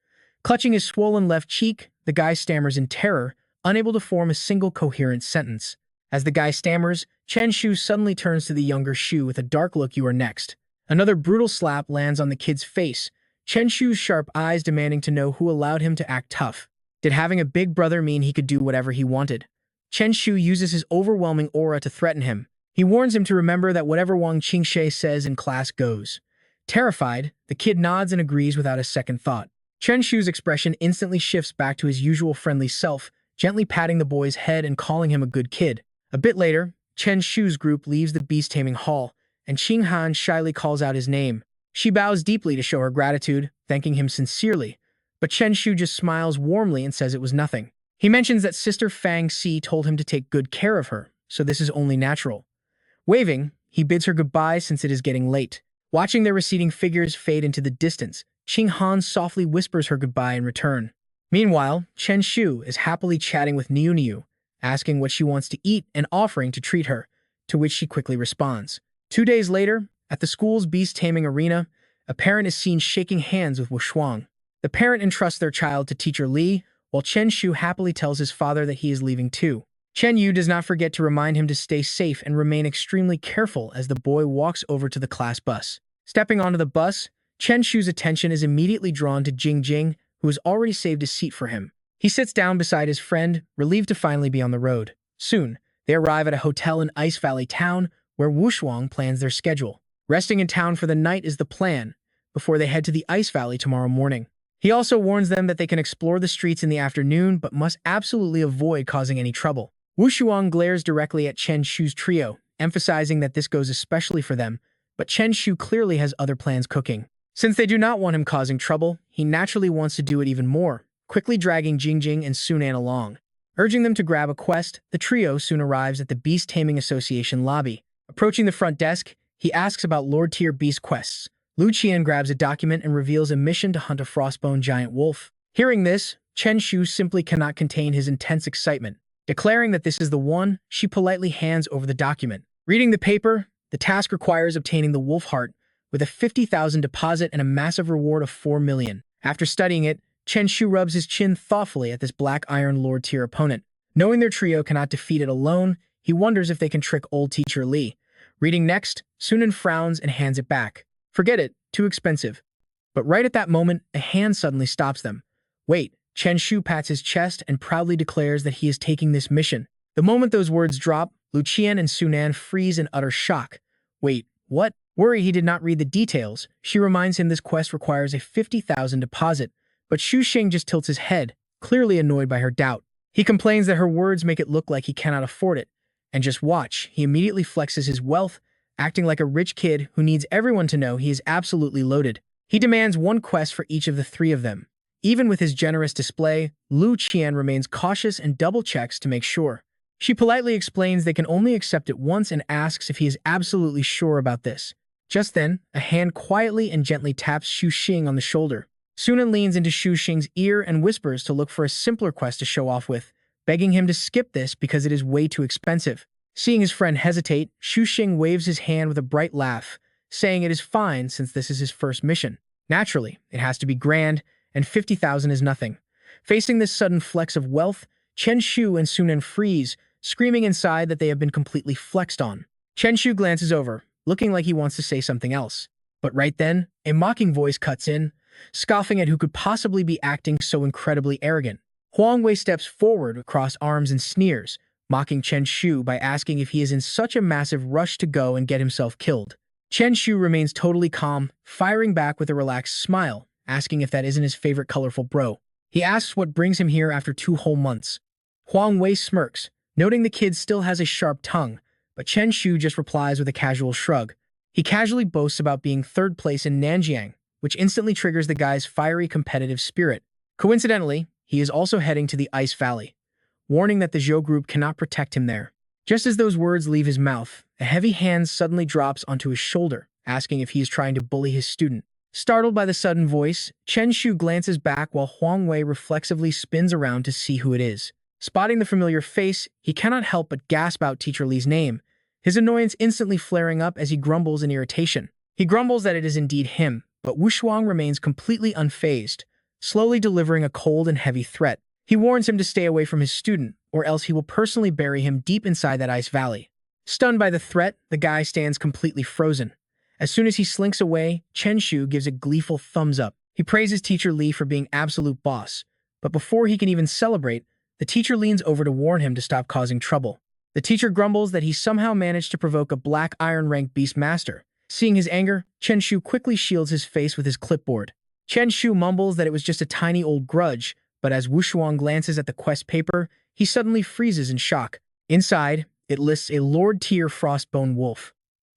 Clutching his swollen left cheek, the guy stammers in terror, unable to form a single coherent sentence. As the guy stammers, Chen Shu suddenly turns to the younger Shu with a dark look. "You are next." Another brutal slap lands on the kid's face, Chen Shu's sharp eyes demanding to know who allowed him to act tough. Did having a big brother mean he could do whatever he wanted? Chen Shu uses his overwhelming aura to threaten him. He warns him to remember that whatever Wang Qingxie says in class goes. Terrified, the kid nods and agrees without a second thought. Chen Shu's expression instantly shifts back to his usual friendly self, gently patting the boy's head and calling him a good kid. A bit later, Chen Shu's group leaves the Beast Taming Hall, and Qing Han shyly calls out his name. She bows deeply to show her gratitude, thanking him sincerely, but Chen Shu just smiles warmly and says it was nothing. He mentions that Sister Fang Si told him to take good care of her, so this is only natural. Waving, he bids her goodbye since it is getting late. Watching their receding figures fade into the distance, Qing Han softly whispers her goodbye in return. Meanwhile, Chen Shu is happily chatting with Niu Niu, asking what she wants to eat and offering to treat her, to which she quickly responds. 2 days later, at the school's beast taming arena, a parent is seen shaking hands with Wu Shuang. The parent entrusts their child to teacher Li, while Chen Shu happily tells his father that he is leaving too. Chen Yu does not forget to remind him to stay safe and remain extremely careful as the boy walks over to the class bus. Stepping onto the bus, Chen Shu's attention is immediately drawn to Jing Jing, who has already saved a seat for him. He sits down beside his friend, relieved to finally be on the road. Soon, they arrive at a hotel in Ice Valley Town, where Wu Shuang plans their schedule. Resting in town for the night is the plan, before they head to the Ice Valley tomorrow morning. He also warns them that they can explore the streets in the afternoon, but must absolutely avoid causing any trouble. Wu Shuang glares directly at Chen Shu's trio, emphasizing that this goes especially for them, but Chen Shu clearly has other plans cooking. Since they do not want him causing trouble, he naturally wants to do it even more, quickly dragging Jingjing and Sunan along. Urging them to grab a quest, the trio soon arrives at the Beast Taming Association lobby. Approaching the front desk, he asks about Lord-tier beast quests. Lu Qian grabs a document and reveals a mission to hunt a frostbone giant wolf. Hearing this, Chen Shu simply cannot contain his intense excitement. Declaring that this is the one, she politely hands over the document. Reading the paper, the task requires obtaining the wolf heart, with a 50,000 deposit and a massive reward of 4 million. After studying it, Chen Shu rubs his chin thoughtfully at this Black Iron Lord-tier opponent. Knowing their trio cannot defeat it alone, he wonders if they can trick old teacher Li. Reading next, Sunan frowns and hands it back. Forget it, too expensive. But right at that moment, a hand suddenly stops them. Wait, Chen Shu pats his chest and proudly declares that he is taking this mission. The moment those words drop, Lu Qian and Sunan freeze in utter shock. Wait, what? Worry he did not read the details, she reminds him this quest requires a 50,000 deposit, but Xu Xing just tilts his head, clearly annoyed by her doubt. He complains that her words make it look like he cannot afford it. And just watch, he immediately flexes his wealth, acting like a rich kid who needs everyone to know he is absolutely loaded. He demands one quest for each of the three of them. Even with his generous display, Lu Qian remains cautious and double-checks to make sure. She politely explains they can only accept it once and asks if he is absolutely sure about this. Just then, a hand quietly and gently taps Xu Xing on the shoulder. Sunan leans into Xu Xing's ear and whispers to look for a simpler quest to show off with, begging him to skip this because it is way too expensive. Seeing his friend hesitate, Xu Xing waves his hand with a bright laugh, saying it is fine since this is his first mission. Naturally, it has to be grand, and 50,000 is nothing. Facing this sudden flex of wealth, Chen Shu and Sunan freeze, screaming inside that they have been completely flexed on. Chen Shu glances over, looking like he wants to say something else. But right then, a mocking voice cuts in, scoffing at who could possibly be acting so incredibly arrogant. Huang Wei steps forward across arms and sneers, mocking Chen Shu by asking if he is in such a massive rush to go and get himself killed. Chen Shu remains totally calm, firing back with a relaxed smile, asking if that isn't his favorite colorful bro. He asks what brings him here after 2 whole months. Huang Wei smirks, noting the kid still has a sharp tongue, but Chen Shu just replies with a casual shrug. He casually boasts about being third place in Nanjiang, which instantly triggers the guy's fiery competitive spirit. Coincidentally, he is also heading to the Ice Valley, warning that the Zhou group cannot protect him there. Just as those words leave his mouth, a heavy hand suddenly drops onto his shoulder, asking if he is trying to bully his student. Startled by the sudden voice, Chen Shu glances back while Huang Wei reflexively spins around to see who it is. Spotting the familiar face, he cannot help but gasp out Teacher Li's name, his annoyance instantly flaring up as he grumbles in irritation. He grumbles that it is indeed him, but Wu Shuang remains completely unfazed, slowly delivering a cold and heavy threat. He warns him to stay away from his student, or else he will personally bury him deep inside that ice valley. Stunned by the threat, the guy stands completely frozen. As soon as he slinks away, Chen Shu gives a gleeful thumbs up. He praises Teacher Li for being absolute boss, but before he can even celebrate, the teacher leans over to warn him to stop causing trouble. The teacher grumbles that he somehow managed to provoke a black iron rank beast master. Seeing his anger, Chen Shu quickly shields his face with his clipboard. Chen Shu mumbles that it was just a tiny old grudge, but as Wu Shuang glances at the quest paper, he suddenly freezes in shock. Inside, it lists a Lord-tier Frostbone wolf.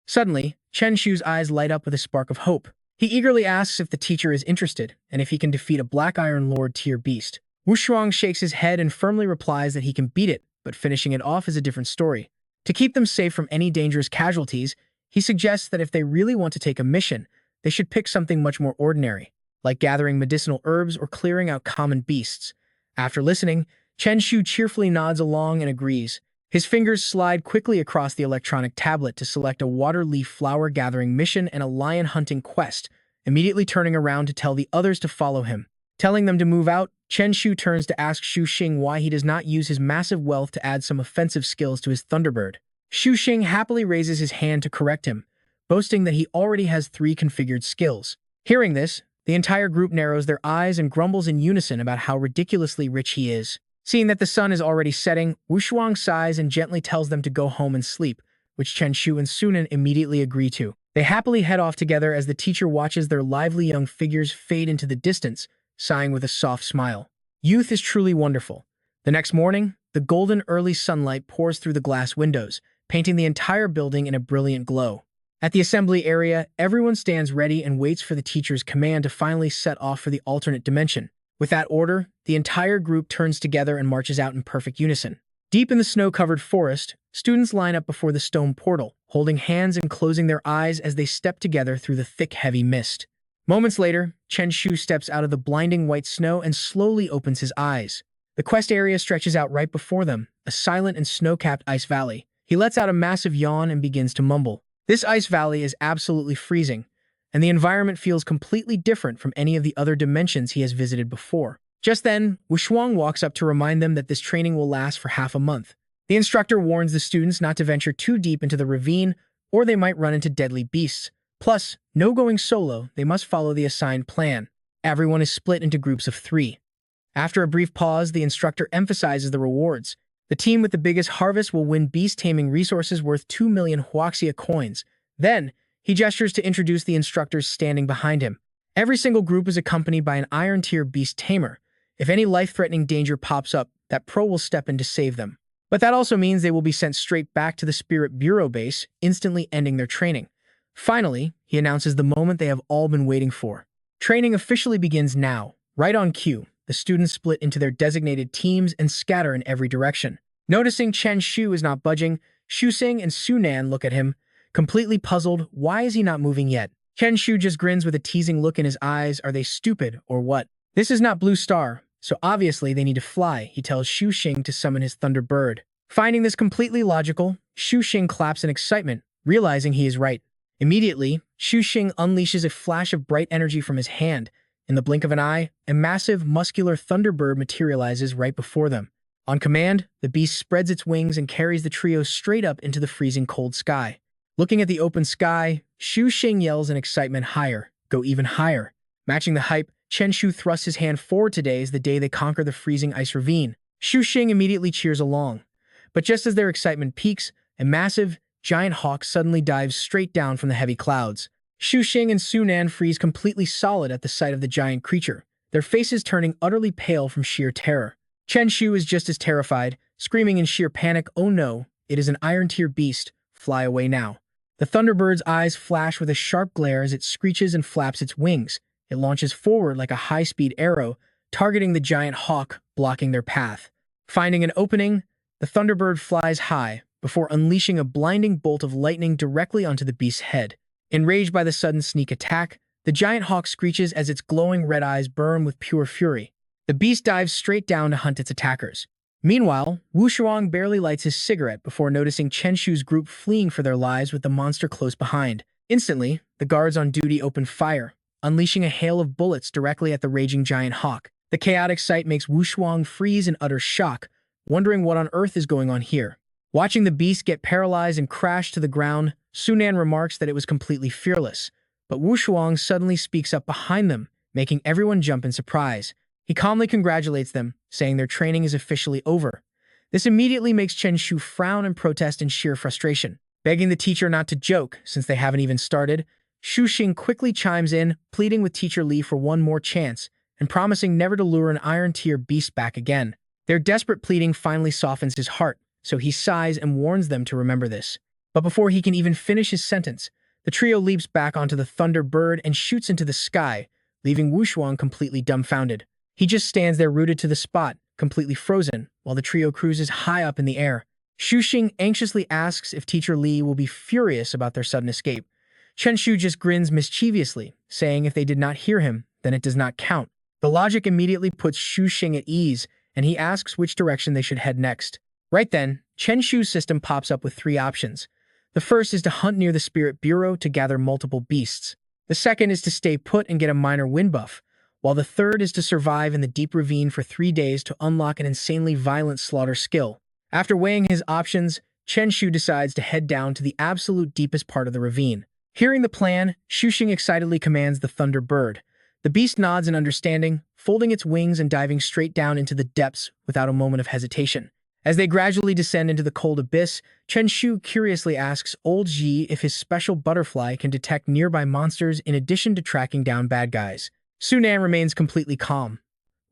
Suddenly, Chen Shu's eyes light up with a spark of hope. He eagerly asks if the teacher is interested, and if he can defeat a Black Iron Lord-tier beast. Wu Shuang shakes his head and firmly replies that he can beat it, but finishing it off is a different story. To keep them safe from any dangerous casualties, he suggests that if they really want to take a mission, they should pick something much more ordinary, like gathering medicinal herbs or clearing out common beasts. After listening, Chen Shu cheerfully nods along and agrees. His fingers slide quickly across the electronic tablet to select a water leaf flower gathering mission and a lion hunting quest, immediately turning around to tell the others to follow him. Telling them to move out, Chen Shu turns to ask Xu Xing why he does not use his massive wealth to add some offensive skills to his Thunderbird. Xu Xing happily raises his hand to correct him, boasting that he already has 3 configured skills. Hearing this, the entire group narrows their eyes and grumbles in unison about how ridiculously rich he is. Seeing that the sun is already setting, Wu Shuang sighs and gently tells them to go home and sleep, which Chen Shu and Sunan immediately agree to. They happily head off together as the teacher watches their lively young figures fade into the distance, sighing with a soft smile. Youth is truly wonderful. The next morning, the golden early sunlight pours through the glass windows, painting the entire building in a brilliant glow. At the assembly area, everyone stands ready and waits for the teacher's command to finally set off for the alternate dimension. With that order, the entire group turns together and marches out in perfect unison. Deep in the snow-covered forest, students line up before the stone portal, holding hands and closing their eyes as they step together through the thick, heavy mist. Moments later, Chen Shu steps out of the blinding white snow and slowly opens his eyes. The quest area stretches out right before them, a silent and snow-capped ice valley. He lets out a massive yawn and begins to mumble. This ice valley is absolutely freezing, and the environment feels completely different from any of the other dimensions he has visited before. Just then, Wu Shuang walks up to remind them that this training will last for half a month. The instructor warns the students not to venture too deep into the ravine, or they might run into deadly beasts. Plus, no going solo, they must follow the assigned plan. Everyone is split into groups of 3. After a brief pause, the instructor emphasizes the rewards. The team with the biggest harvest will win beast taming resources worth 2 million Huaxia coins. Then, he gestures to introduce the instructors standing behind him. Every single group is accompanied by an iron-tier beast tamer. If any life-threatening danger pops up, that pro will step in to save them. But that also means they will be sent straight back to the Spirit Bureau base, instantly ending their training. Finally, he announces the moment they have all been waiting for. Training officially begins now. Right on cue, the students split into their designated teams and scatter in every direction. Noticing Chen Shu is not budging, Xu Xing and Sunan look at him, completely puzzled. Why is he not moving yet? Chen Shu just grins with a teasing look in his eyes. Are they stupid or what? This is not Blue Star, so obviously they need to fly, he tells Xu Xing to summon his Thunder Bird. Finding this completely logical, Xu Xing claps in excitement, realizing he is right. Immediately, Xu Xing unleashes a flash of bright energy from his hand. In the blink of an eye, a massive, muscular Thunderbird materializes right before them. On command, the beast spreads its wings and carries the trio straight up into the freezing cold sky. Looking at the open sky, Xu Xing yells in excitement, higher, go even higher. Matching the hype, Chen Shu thrusts his hand forward. Today is the day they conquer the freezing ice ravine. Xu Xing immediately cheers along. But just as their excitement peaks, a massive, giant hawk suddenly dives straight down from the heavy clouds. Xu Xing and Sunan freeze completely solid at the sight of the giant creature, their faces turning utterly pale from sheer terror. Chen Shu is just as terrified, screaming in sheer panic, "Oh no, it is an iron-tier beast, fly away now." The Thunderbird's eyes flash with a sharp glare as it screeches and flaps its wings. It launches forward like a high-speed arrow, targeting the giant hawk, blocking their path. Finding an opening, the Thunderbird flies high, before unleashing a blinding bolt of lightning directly onto the beast's head. Enraged by the sudden sneak attack, the giant hawk screeches as its glowing red eyes burn with pure fury. The beast dives straight down to hunt its attackers. Meanwhile, Wu Shuang barely lights his cigarette before noticing Chen Shu's group fleeing for their lives with the monster close behind. Instantly, the guards on duty open fire, unleashing a hail of bullets directly at the raging giant hawk. The chaotic sight makes Wu Shuang freeze in utter shock, wondering what on earth is going on here. Watching the beast get paralyzed and crash to the ground, Sunan remarks that it was completely fearless. But Wu Shuang suddenly speaks up behind them, making everyone jump in surprise. He calmly congratulates them, saying their training is officially over. This immediately makes Chen Shu frown and protest in sheer frustration. Begging the teacher not to joke, since they haven't even started, Shu Xing quickly chimes in, pleading with Teacher Li for one more chance, and promising never to lure an iron-tier beast back again. Their desperate pleading finally softens his heart, so he sighs and warns them to remember this. But before he can even finish his sentence, the trio leaps back onto the Thunderbird and shoots into the sky, leaving Wu Shuang completely dumbfounded. He just stands there rooted to the spot, completely frozen, while the trio cruises high up in the air. Shu Xing anxiously asks if Teacher Li will be furious about their sudden escape. Chen Shu just grins mischievously, saying if they did not hear him, then it does not count. The logic immediately puts Shu Xing at ease, and he asks which direction they should head next. Right then, Chen Shu's system pops up with three options. The first is to hunt near the Spirit Bureau to gather multiple beasts. The second is to stay put and get a minor wind buff, while the third is to survive in the deep ravine for 3 days to unlock an insanely violent slaughter skill. After weighing his options, Chen Shu decides to head down to the absolute deepest part of the ravine. Hearing the plan, Shu Xing excitedly commands the Thunderbird. The beast nods in understanding, folding its wings and diving straight down into the depths without a moment of hesitation. As they gradually descend into the cold abyss, Chen Shu curiously asks Old Ji if his special butterfly can detect nearby monsters in addition to tracking down bad guys. Sunan remains completely calm,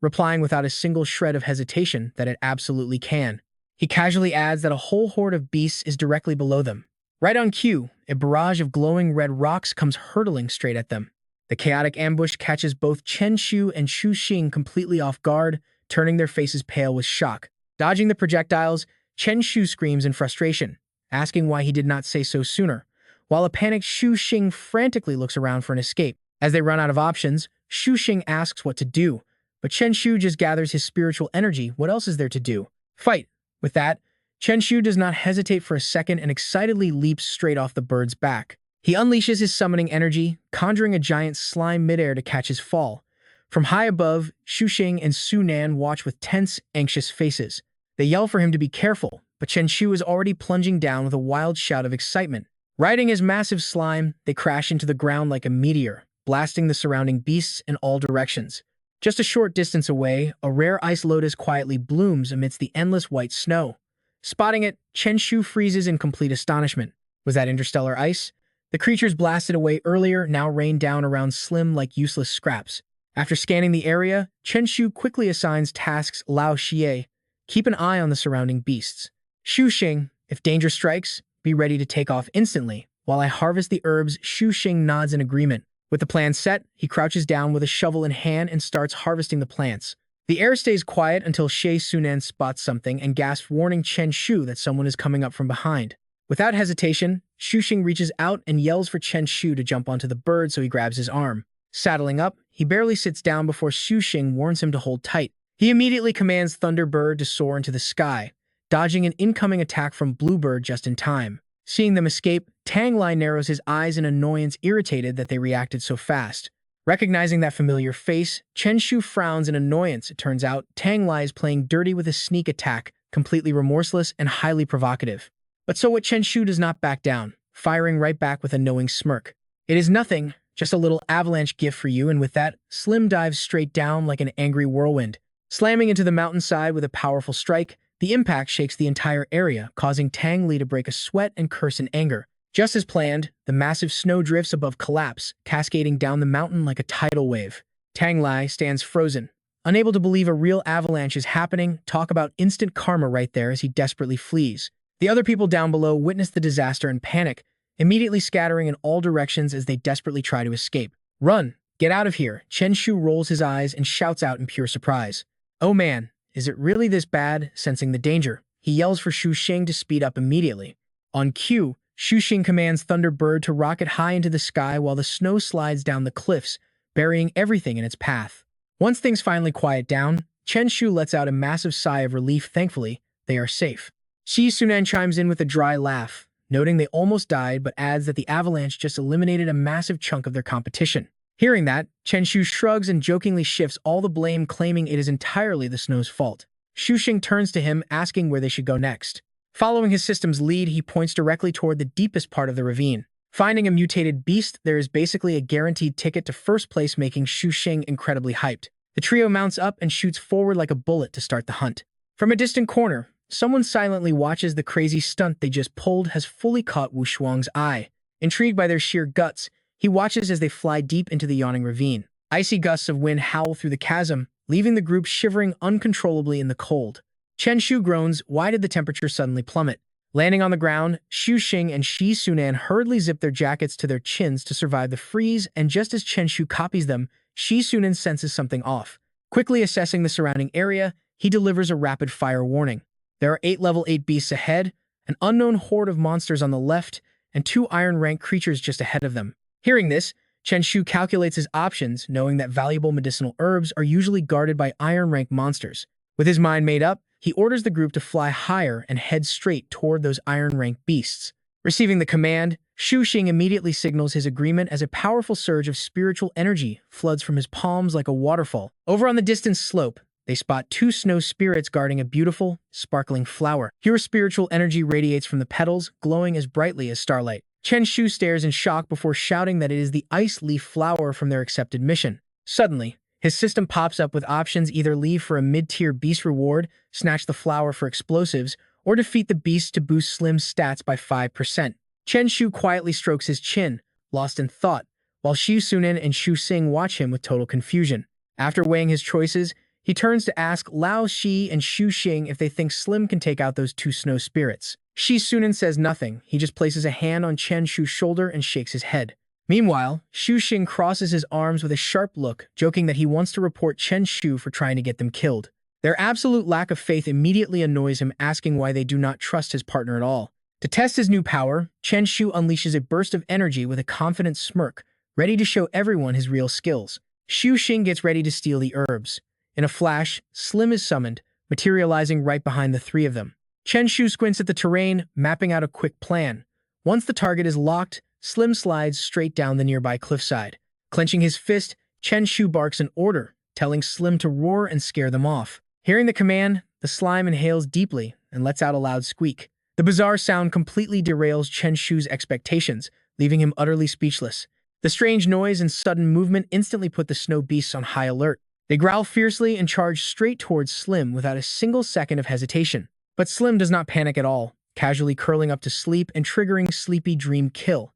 replying without a single shred of hesitation that it absolutely can. He casually adds that a whole horde of beasts is directly below them. Right on cue, a barrage of glowing red rocks comes hurtling straight at them. The chaotic ambush catches both Chen Shu and Shu Xing completely off guard, turning their faces pale with shock. Dodging the projectiles, Chen Shu screams in frustration, asking why he did not say so sooner, while a panicked Shu Xing frantically looks around for an escape. As they run out of options, Shu Xing asks what to do, but Chen Shu just gathers his spiritual energy. What else is there to do? Fight! With that, Chen Shu does not hesitate for a second and excitedly leaps straight off the bird's back. He unleashes his summoning energy, conjuring a giant slime midair to catch his fall. From high above, Shu Xing and Su Nan watch with tense, anxious faces. They yell for him to be careful, but Chen Shu is already plunging down with a wild shout of excitement. Riding his massive slime, they crash into the ground like a meteor, blasting the surrounding beasts in all directions. Just a short distance away, a rare ice lotus quietly blooms amidst the endless white snow. Spotting it, Chen Shu freezes in complete astonishment. Was that interstellar ice? The creatures blasted away earlier now rain down around Slim like useless scraps. After scanning the area, Chen Shu quickly assigns tasks Lao Xie. Keep an eye on the surrounding beasts. Shu Xing, if danger strikes, be ready to take off instantly. While I harvest the herbs, Shu Xing nods in agreement. With the plan set, he crouches down with a shovel in hand and starts harvesting the plants. The air stays quiet until Xie Sunan spots something and gasps, warning Chen Shu that someone is coming up from behind. Without hesitation, Shu Xing reaches out and yells for Chen Shu to jump onto the bird, so he grabs his arm. Saddling up, he barely sits down before Shu Xing warns him to hold tight. He immediately commands Thunderbird to soar into the sky, dodging an incoming attack from Bluebird just in time. Seeing them escape, Tang Lai narrows his eyes in annoyance, irritated that they reacted so fast. Recognizing that familiar face, Chen Shu frowns in annoyance. It turns out Tang Lai is playing dirty with a sneak attack, completely remorseless and highly provocative. But so what? Chen Shu does not back down, firing right back with a knowing smirk. It is nothing, just a little avalanche gift for you, and with that, Slim dives straight down like an angry whirlwind. Slamming into the mountainside with a powerful strike, the impact shakes the entire area, causing Tang Li to break a sweat and curse in anger. Just as planned, the massive snow drifts above collapse, cascading down the mountain like a tidal wave. Tang Lai stands frozen, unable to believe a real avalanche is happening. Talk about instant karma right there as he desperately flees. The other people down below witness the disaster and panic, immediately scattering in all directions as they desperately try to escape. Run! Get out of here! Chen Shu rolls his eyes and shouts out in pure surprise. Oh man, is it really this bad? Sensing the danger, he yells for Shu Xing to speed up immediately. On cue, Shu Xing commands Thunderbird to rocket high into the sky while the snow slides down the cliffs, burying everything in its path. Once things finally quiet down, Chen Shu lets out a massive sigh of relief. Thankfully, they are safe. Shi Sunan chimes in with a dry laugh, noting they almost died, but adds that the avalanche just eliminated a massive chunk of their competition. Hearing that, Chen Shu shrugs and jokingly shifts all the blame, claiming it is entirely the snow's fault. Shu Xing turns to him, asking where they should go next. Following his system's lead, he points directly toward the deepest part of the ravine. Finding a mutated beast, there is basically a guaranteed ticket to first place, making Shu Xing incredibly hyped. The trio mounts up and shoots forward like a bullet to start the hunt. From a distant corner, someone silently watches the crazy stunt they just pulled has fully caught Wu Shuang's eye. Intrigued by their sheer guts, he watches as they fly deep into the yawning ravine. Icy gusts of wind howl through the chasm, leaving the group shivering uncontrollably in the cold. Chen Shu groans, why did the temperature suddenly plummet? Landing on the ground, Shu Xing and Shi Sunan hurriedly zip their jackets to their chins to survive the freeze, and just as Chen Shu copies them, Shi Sunan senses something off. Quickly assessing the surrounding area, he delivers a rapid-fire warning. There are 8 level 8 beasts ahead, an unknown horde of monsters on the left, and 2 iron-rank creatures just ahead of them. Hearing this, Chen Shu calculates his options, knowing that valuable medicinal herbs are usually guarded by iron-rank monsters. With his mind made up, he orders the group to fly higher and head straight toward those iron-rank beasts. Receiving the command, Shu Xing immediately signals his agreement as a powerful surge of spiritual energy floods from his palms like a waterfall. Over on the distant slope, they spot 2 snow spirits guarding a beautiful, sparkling flower. Pure spiritual energy radiates from the petals, glowing as brightly as starlight. Chen Shu stares in shock before shouting that it is the ice leaf flower from their accepted mission. Suddenly, his system pops up with options: either leave for a mid-tier beast reward, snatch the flower for explosives, or defeat the beast to boost Slim's stats by 5%. Chen Shu quietly strokes his chin, lost in thought, while Shi Sunan and Shu Xing watch him with total confusion. After weighing his choices, he turns to ask Lao Shi and Shu Xing if they think Slim can take out those 2 snow spirits. Shi Sunan says nothing. He just places a hand on Chen Shu's shoulder and shakes his head. Meanwhile, Shu Xing crosses his arms with a sharp look, joking that he wants to report Chen Shu for trying to get them killed. Their absolute lack of faith immediately annoys him, asking why they do not trust his partner at all. To test his new power, Chen Shu unleashes a burst of energy with a confident smirk, ready to show everyone his real skills. Shu Xing gets ready to steal the herbs. In a flash, Slim is summoned, materializing right behind the 3 of them. Chen Shu squints at the terrain, mapping out a quick plan. Once the target is locked, Slim slides straight down the nearby cliffside. Clenching his fist, Chen Shu barks an order, telling Slim to roar and scare them off. Hearing the command, the slime inhales deeply and lets out a loud squeak. The bizarre sound completely derails Chen Shu's expectations, leaving him utterly speechless. The strange noise and sudden movement instantly put the snow beasts on high alert. They growl fiercely and charge straight towards Slim without a single second of hesitation. But Slim does not panic at all, casually curling up to sleep and triggering Sleepy Dream Kill.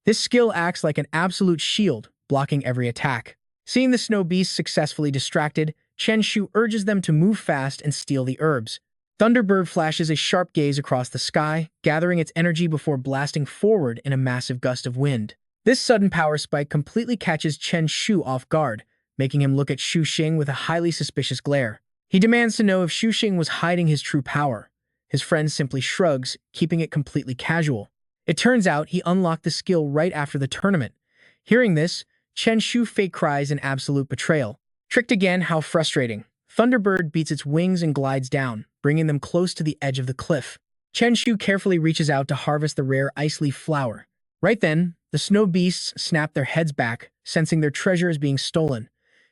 This skill acts like an absolute shield, blocking every attack. Seeing the snow beasts successfully distracted, Chen Shu urges them to move fast and steal the herbs. Thunderbird flashes a sharp gaze across the sky, gathering its energy before blasting forward in a massive gust of wind. This sudden power spike completely catches Chen Shu off guard, making him look at Shu Xing with a highly suspicious glare. He demands to know if Shu Xing was hiding his true power. His friend simply shrugs, keeping it completely casual. It turns out he unlocked the skill right after the tournament. Hearing this, Chen Shu fake cries in absolute betrayal. Tricked again, how frustrating. Thunderbird beats its wings and glides down, bringing them close to the edge of the cliff. Chen Shu carefully reaches out to harvest the rare ice leaf flower. Right then, the snow beasts snap their heads back, sensing their treasure is being stolen.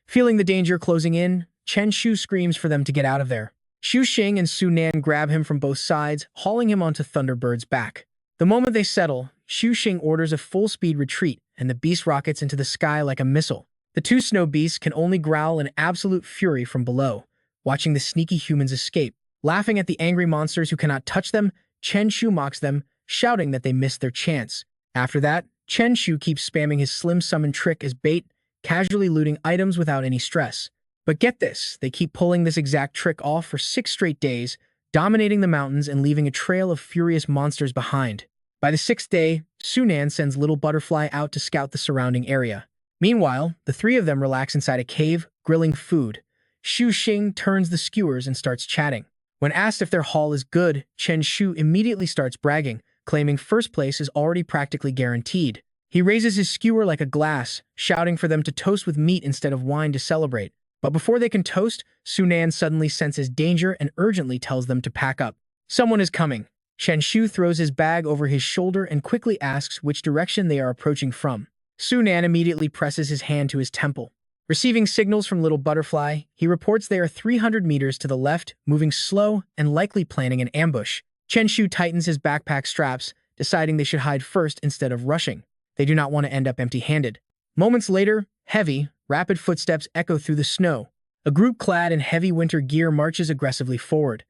Feeling the danger closing in, Chen Shu screams for them to get out of there. Shu Xing and Su Nan grab him from both sides, hauling him onto Thunderbird's back. The moment they settle, Shu Xing orders a full-speed retreat, and the beast rockets into the sky like a missile. The 2 snow beasts can only growl in absolute fury from below, watching the sneaky humans escape. Laughing at the angry monsters who cannot touch them, Chen Shu mocks them, shouting that they missed their chance. After that, Chen Shu keeps spamming his Slim Summon trick as bait, casually looting items without any stress. But get this, they keep pulling this exact trick off for 6 straight days, dominating the mountains and leaving a trail of furious monsters behind. By the 6th day, Sunan sends Little Butterfly out to scout the surrounding area. Meanwhile, the three of them relax inside a cave, grilling food. Shu Xing turns the skewers and starts chatting. When asked if their haul is good, Chen Shu immediately starts bragging, claiming first place is already practically guaranteed. He raises his skewer like a glass, shouting for them to toast with meat instead of wine to celebrate. But before they can toast, Sunan suddenly senses danger and urgently tells them to pack up. Someone is coming. Chen Shu throws his bag over his shoulder and quickly asks which direction they are approaching from. Sunan immediately presses his hand to his temple. Receiving signals from Little Butterfly, he reports they are 300 meters to the left, moving slow and likely planning an ambush. Chen Shu tightens his backpack straps, deciding they should hide first instead of rushing. They do not want to end up empty-handed. Moments later, heavy, rapid footsteps echo through the snow. A group clad in heavy winter gear marches aggressively forward.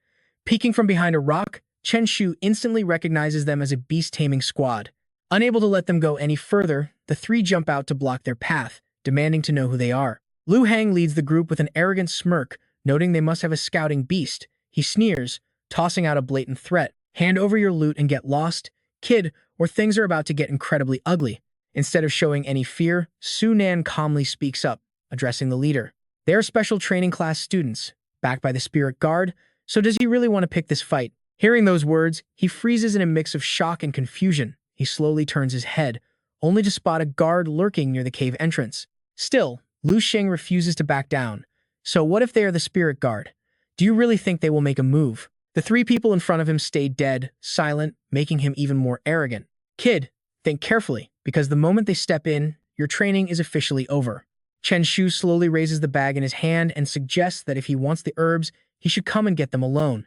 Peeking from behind a rock, Chen Shu instantly recognizes them as a beast taming squad. Unable to let them go any further, the three jump out to block their path, demanding to know who they are. Lu Hang leads the group with an arrogant smirk, noting they must have a scouting beast. He sneers, tossing out a blatant threat. Hand over your loot and get lost, kid, or things are about to get incredibly ugly. Instead of showing any fear, Sunan calmly speaks up, addressing the leader. They are special training class students, backed by the spirit guard, so does he really want to pick this fight? Hearing those words, he freezes in a mix of shock and confusion. He slowly turns his head, only to spot a guard lurking near the cave entrance. Still, Lu Xing refuses to back down. So what if they are the spirit guard? Do you really think they will make a move? The three people in front of him stay dead, silent, making him even more arrogant. Kid, think carefully, because the moment they step in, your training is officially over. Chen Shu slowly raises the bag in his hand and suggests that if he wants the herbs, he should come and get them alone.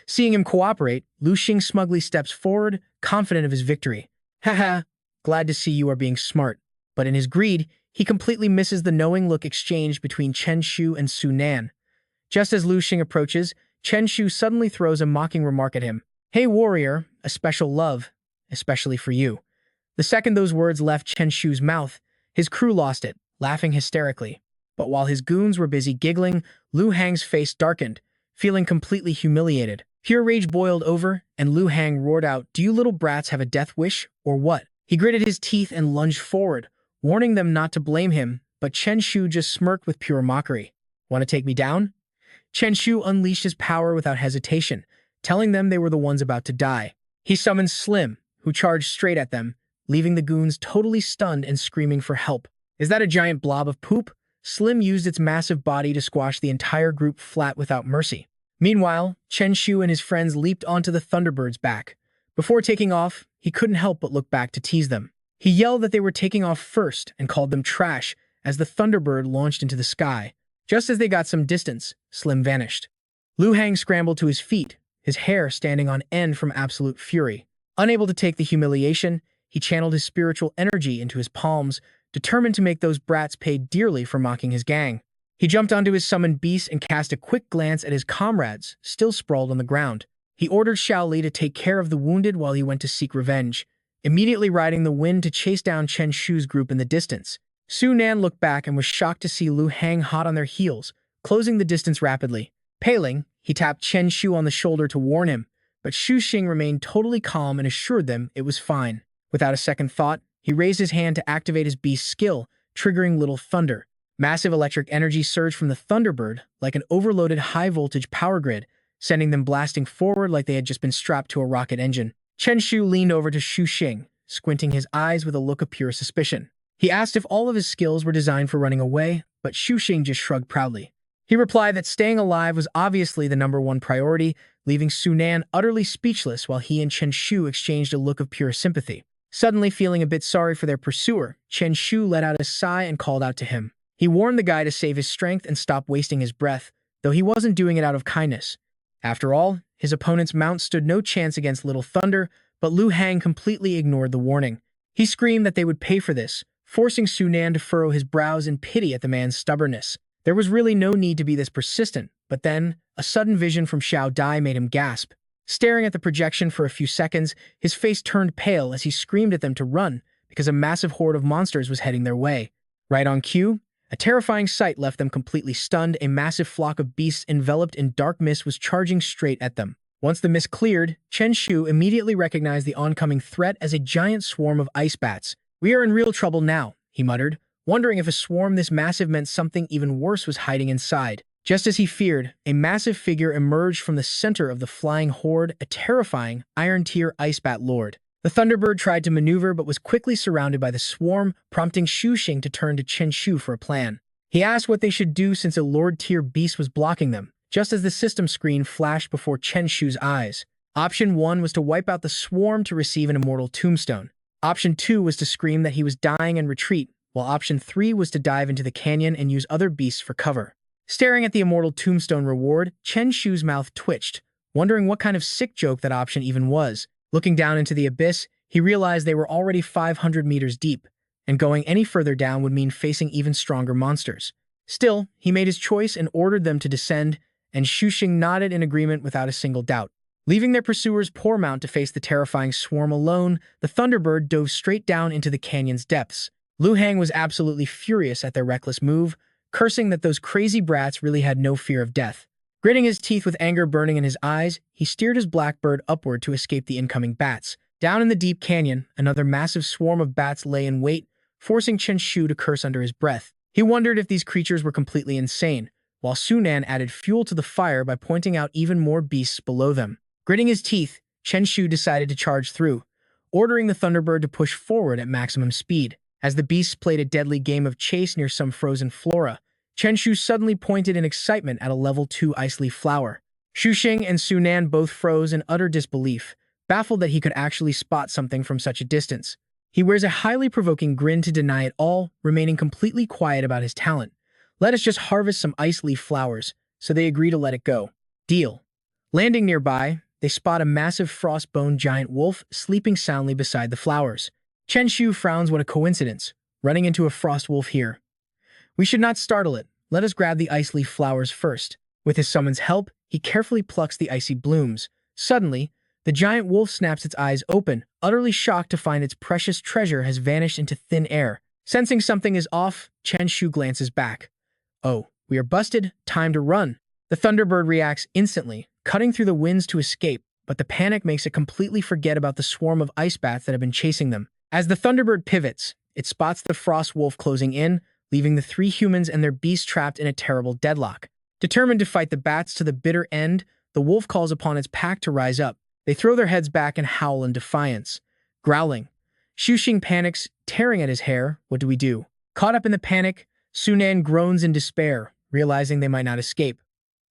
Seeing him cooperate, Lu Xing smugly steps forward, confident of his victory. Haha, glad to see you are being smart. But in his greed, he completely misses the knowing look exchanged between Chen Shu and Sunan. Just as Lu Xing approaches, Chen Shu suddenly throws a mocking remark at him. Hey warrior, a special love, especially for you. The second those words left Chen Shu's mouth, his crew lost it, laughing hysterically. But while his goons were busy giggling, Lu Hang's face darkened, feeling completely humiliated. Pure rage boiled over, and Lu Hang roared out, "Do you little brats have a death wish, or what?" He gritted his teeth and lunged forward, warning them not to blame him, but Chen Shu just smirked with pure mockery. Want to take me down? Chen Shu unleashed his power without hesitation, telling them they were the ones about to die. He summoned Slim, who charged straight at them, leaving the goons totally stunned and screaming for help. Is that a giant blob of poop? Slim used its massive body to squash the entire group flat without mercy. Meanwhile, Chen Shu and his friends leaped onto the Thunderbird's back. Before taking off, he couldn't help but look back to tease them. He yelled that they were taking off first and called them trash as the Thunderbird launched into the sky. Just as they got some distance, Slim vanished. Lu Hang scrambled to his feet, his hair standing on end from absolute fury. Unable to take the humiliation, he channeled his spiritual energy into his palms, determined to make those brats pay dearly for mocking his gang. He jumped onto his summoned beast and cast a quick glance at his comrades, still sprawled on the ground. He ordered Xiao Li to take care of the wounded while he went to seek revenge, immediately riding the wind to chase down Chen Shu's group in the distance. Sunan looked back and was shocked to see Lu Hang hot on their heels, closing the distance rapidly. Paling, he tapped Chen Shu on the shoulder to warn him, but Shu Xing remained totally calm and assured them it was fine. Without a second thought, he raised his hand to activate his beast skill, triggering Little Thunder. Massive electric energy surged from the Thunderbird like an overloaded high-voltage power grid, sending them blasting forward like they had just been strapped to a rocket engine. Chen Shu leaned over to Shu Xing, squinting his eyes with a look of pure suspicion. He asked if all of his skills were designed for running away, but Shu Xing just shrugged proudly. He replied that staying alive was obviously the #1 priority, leaving Sunan utterly speechless while he and Chen Shu exchanged a look of pure sympathy. Suddenly feeling a bit sorry for their pursuer, Chen Shu let out a sigh and called out to him. He warned the guy to save his strength and stop wasting his breath, though he wasn't doing it out of kindness. After all, his opponent's mount stood no chance against Little Thunder, but Lu Hang completely ignored the warning. He screamed that they would pay for this, forcing Sunan to furrow his brows in pity at the man's stubbornness. There was really no need to be this persistent, but then, a sudden vision from Xiao Dai made him gasp. Staring at the projection for a few seconds, his face turned pale as he screamed at them to run, because a massive horde of monsters was heading their way. Right on cue, A terrifying sight left them completely stunned. A massive flock of beasts enveloped in dark mist was charging straight at them. Once the mist cleared, Chen Shu immediately recognized the oncoming threat as a giant swarm of ice bats. "We are in real trouble now," he muttered, wondering if a swarm this massive meant something even worse was hiding inside. Just as he feared, a massive figure emerged from the center of the flying horde, a terrifying, iron-tier ice bat lord. The Thunderbird tried to maneuver but was quickly surrounded by the swarm, prompting Shu Xing to turn to Chen Shu for a plan. He asked what they should do since a Lord-tier beast was blocking them, just as the system screen flashed before Chen Shu's eyes. Option 1 was to wipe out the swarm to receive an immortal tombstone. Option 2 was to scream that he was dying and retreat, while Option 3 was to dive into the canyon and use other beasts for cover. Staring at the immortal tombstone reward, Chen Shu's mouth twitched, wondering what kind of sick joke that option even was. Looking down into the abyss, he realized they were already 500 meters deep, and going any further down would mean facing even stronger monsters. Still, he made his choice and ordered them to descend, and Shu Xing nodded in agreement without a single doubt. Leaving their pursuers paramount to face the terrifying swarm alone, the Thunderbird dove straight down into the canyon's depths. Lu Hang was absolutely furious at their reckless move, cursing that those crazy brats really had no fear of death. Gritting his teeth with anger burning in his eyes, he steered his blackbird upward to escape the incoming bats. Down in the deep canyon, another massive swarm of bats lay in wait, forcing Chen Shu to curse under his breath. He wondered if these creatures were completely insane, while Sunan added fuel to the fire by pointing out even more beasts below them. Gritting his teeth, Chen Shu decided to charge through, ordering the Thunderbird to push forward at maximum speed. As the beasts played a deadly game of chase near some frozen flora, Chen Shu suddenly pointed in excitement at a level 2 ice leaf flower. Shu Xing and Sunan both froze in utter disbelief, baffled that he could actually spot something from such a distance. He wears a highly provoking grin to deny it all, remaining completely quiet about his talent. "Let us just harvest some ice leaf flowers," so they agree to let it go. Deal. Landing nearby, they spot a massive frost-boned giant wolf sleeping soundly beside the flowers. Chen Shu frowns. What a coincidence, running into a frost wolf here. "We should not startle it. Let us grab the ice leaf flowers first." With his summon's help, he carefully plucks the icy blooms. Suddenly, the giant wolf snaps its eyes open, utterly shocked to find its precious treasure has vanished into thin air. Sensing something is off, Chen Shu glances back. "Oh, we are busted. Time to run." The Thunderbird reacts instantly, cutting through the winds to escape, but the panic makes it completely forget about the swarm of ice bats that have been chasing them. As the Thunderbird pivots, it spots the frost wolf closing in, leaving the 3 humans and their beast trapped in a terrible deadlock. Determined to fight the bats to the bitter end, the wolf calls upon its pack to rise up. They throw their heads back and howl in defiance. Growling. Shu Xing panics, tearing at his hair. What do we do? Caught up in the panic, Sunan groans in despair, realizing they might not escape.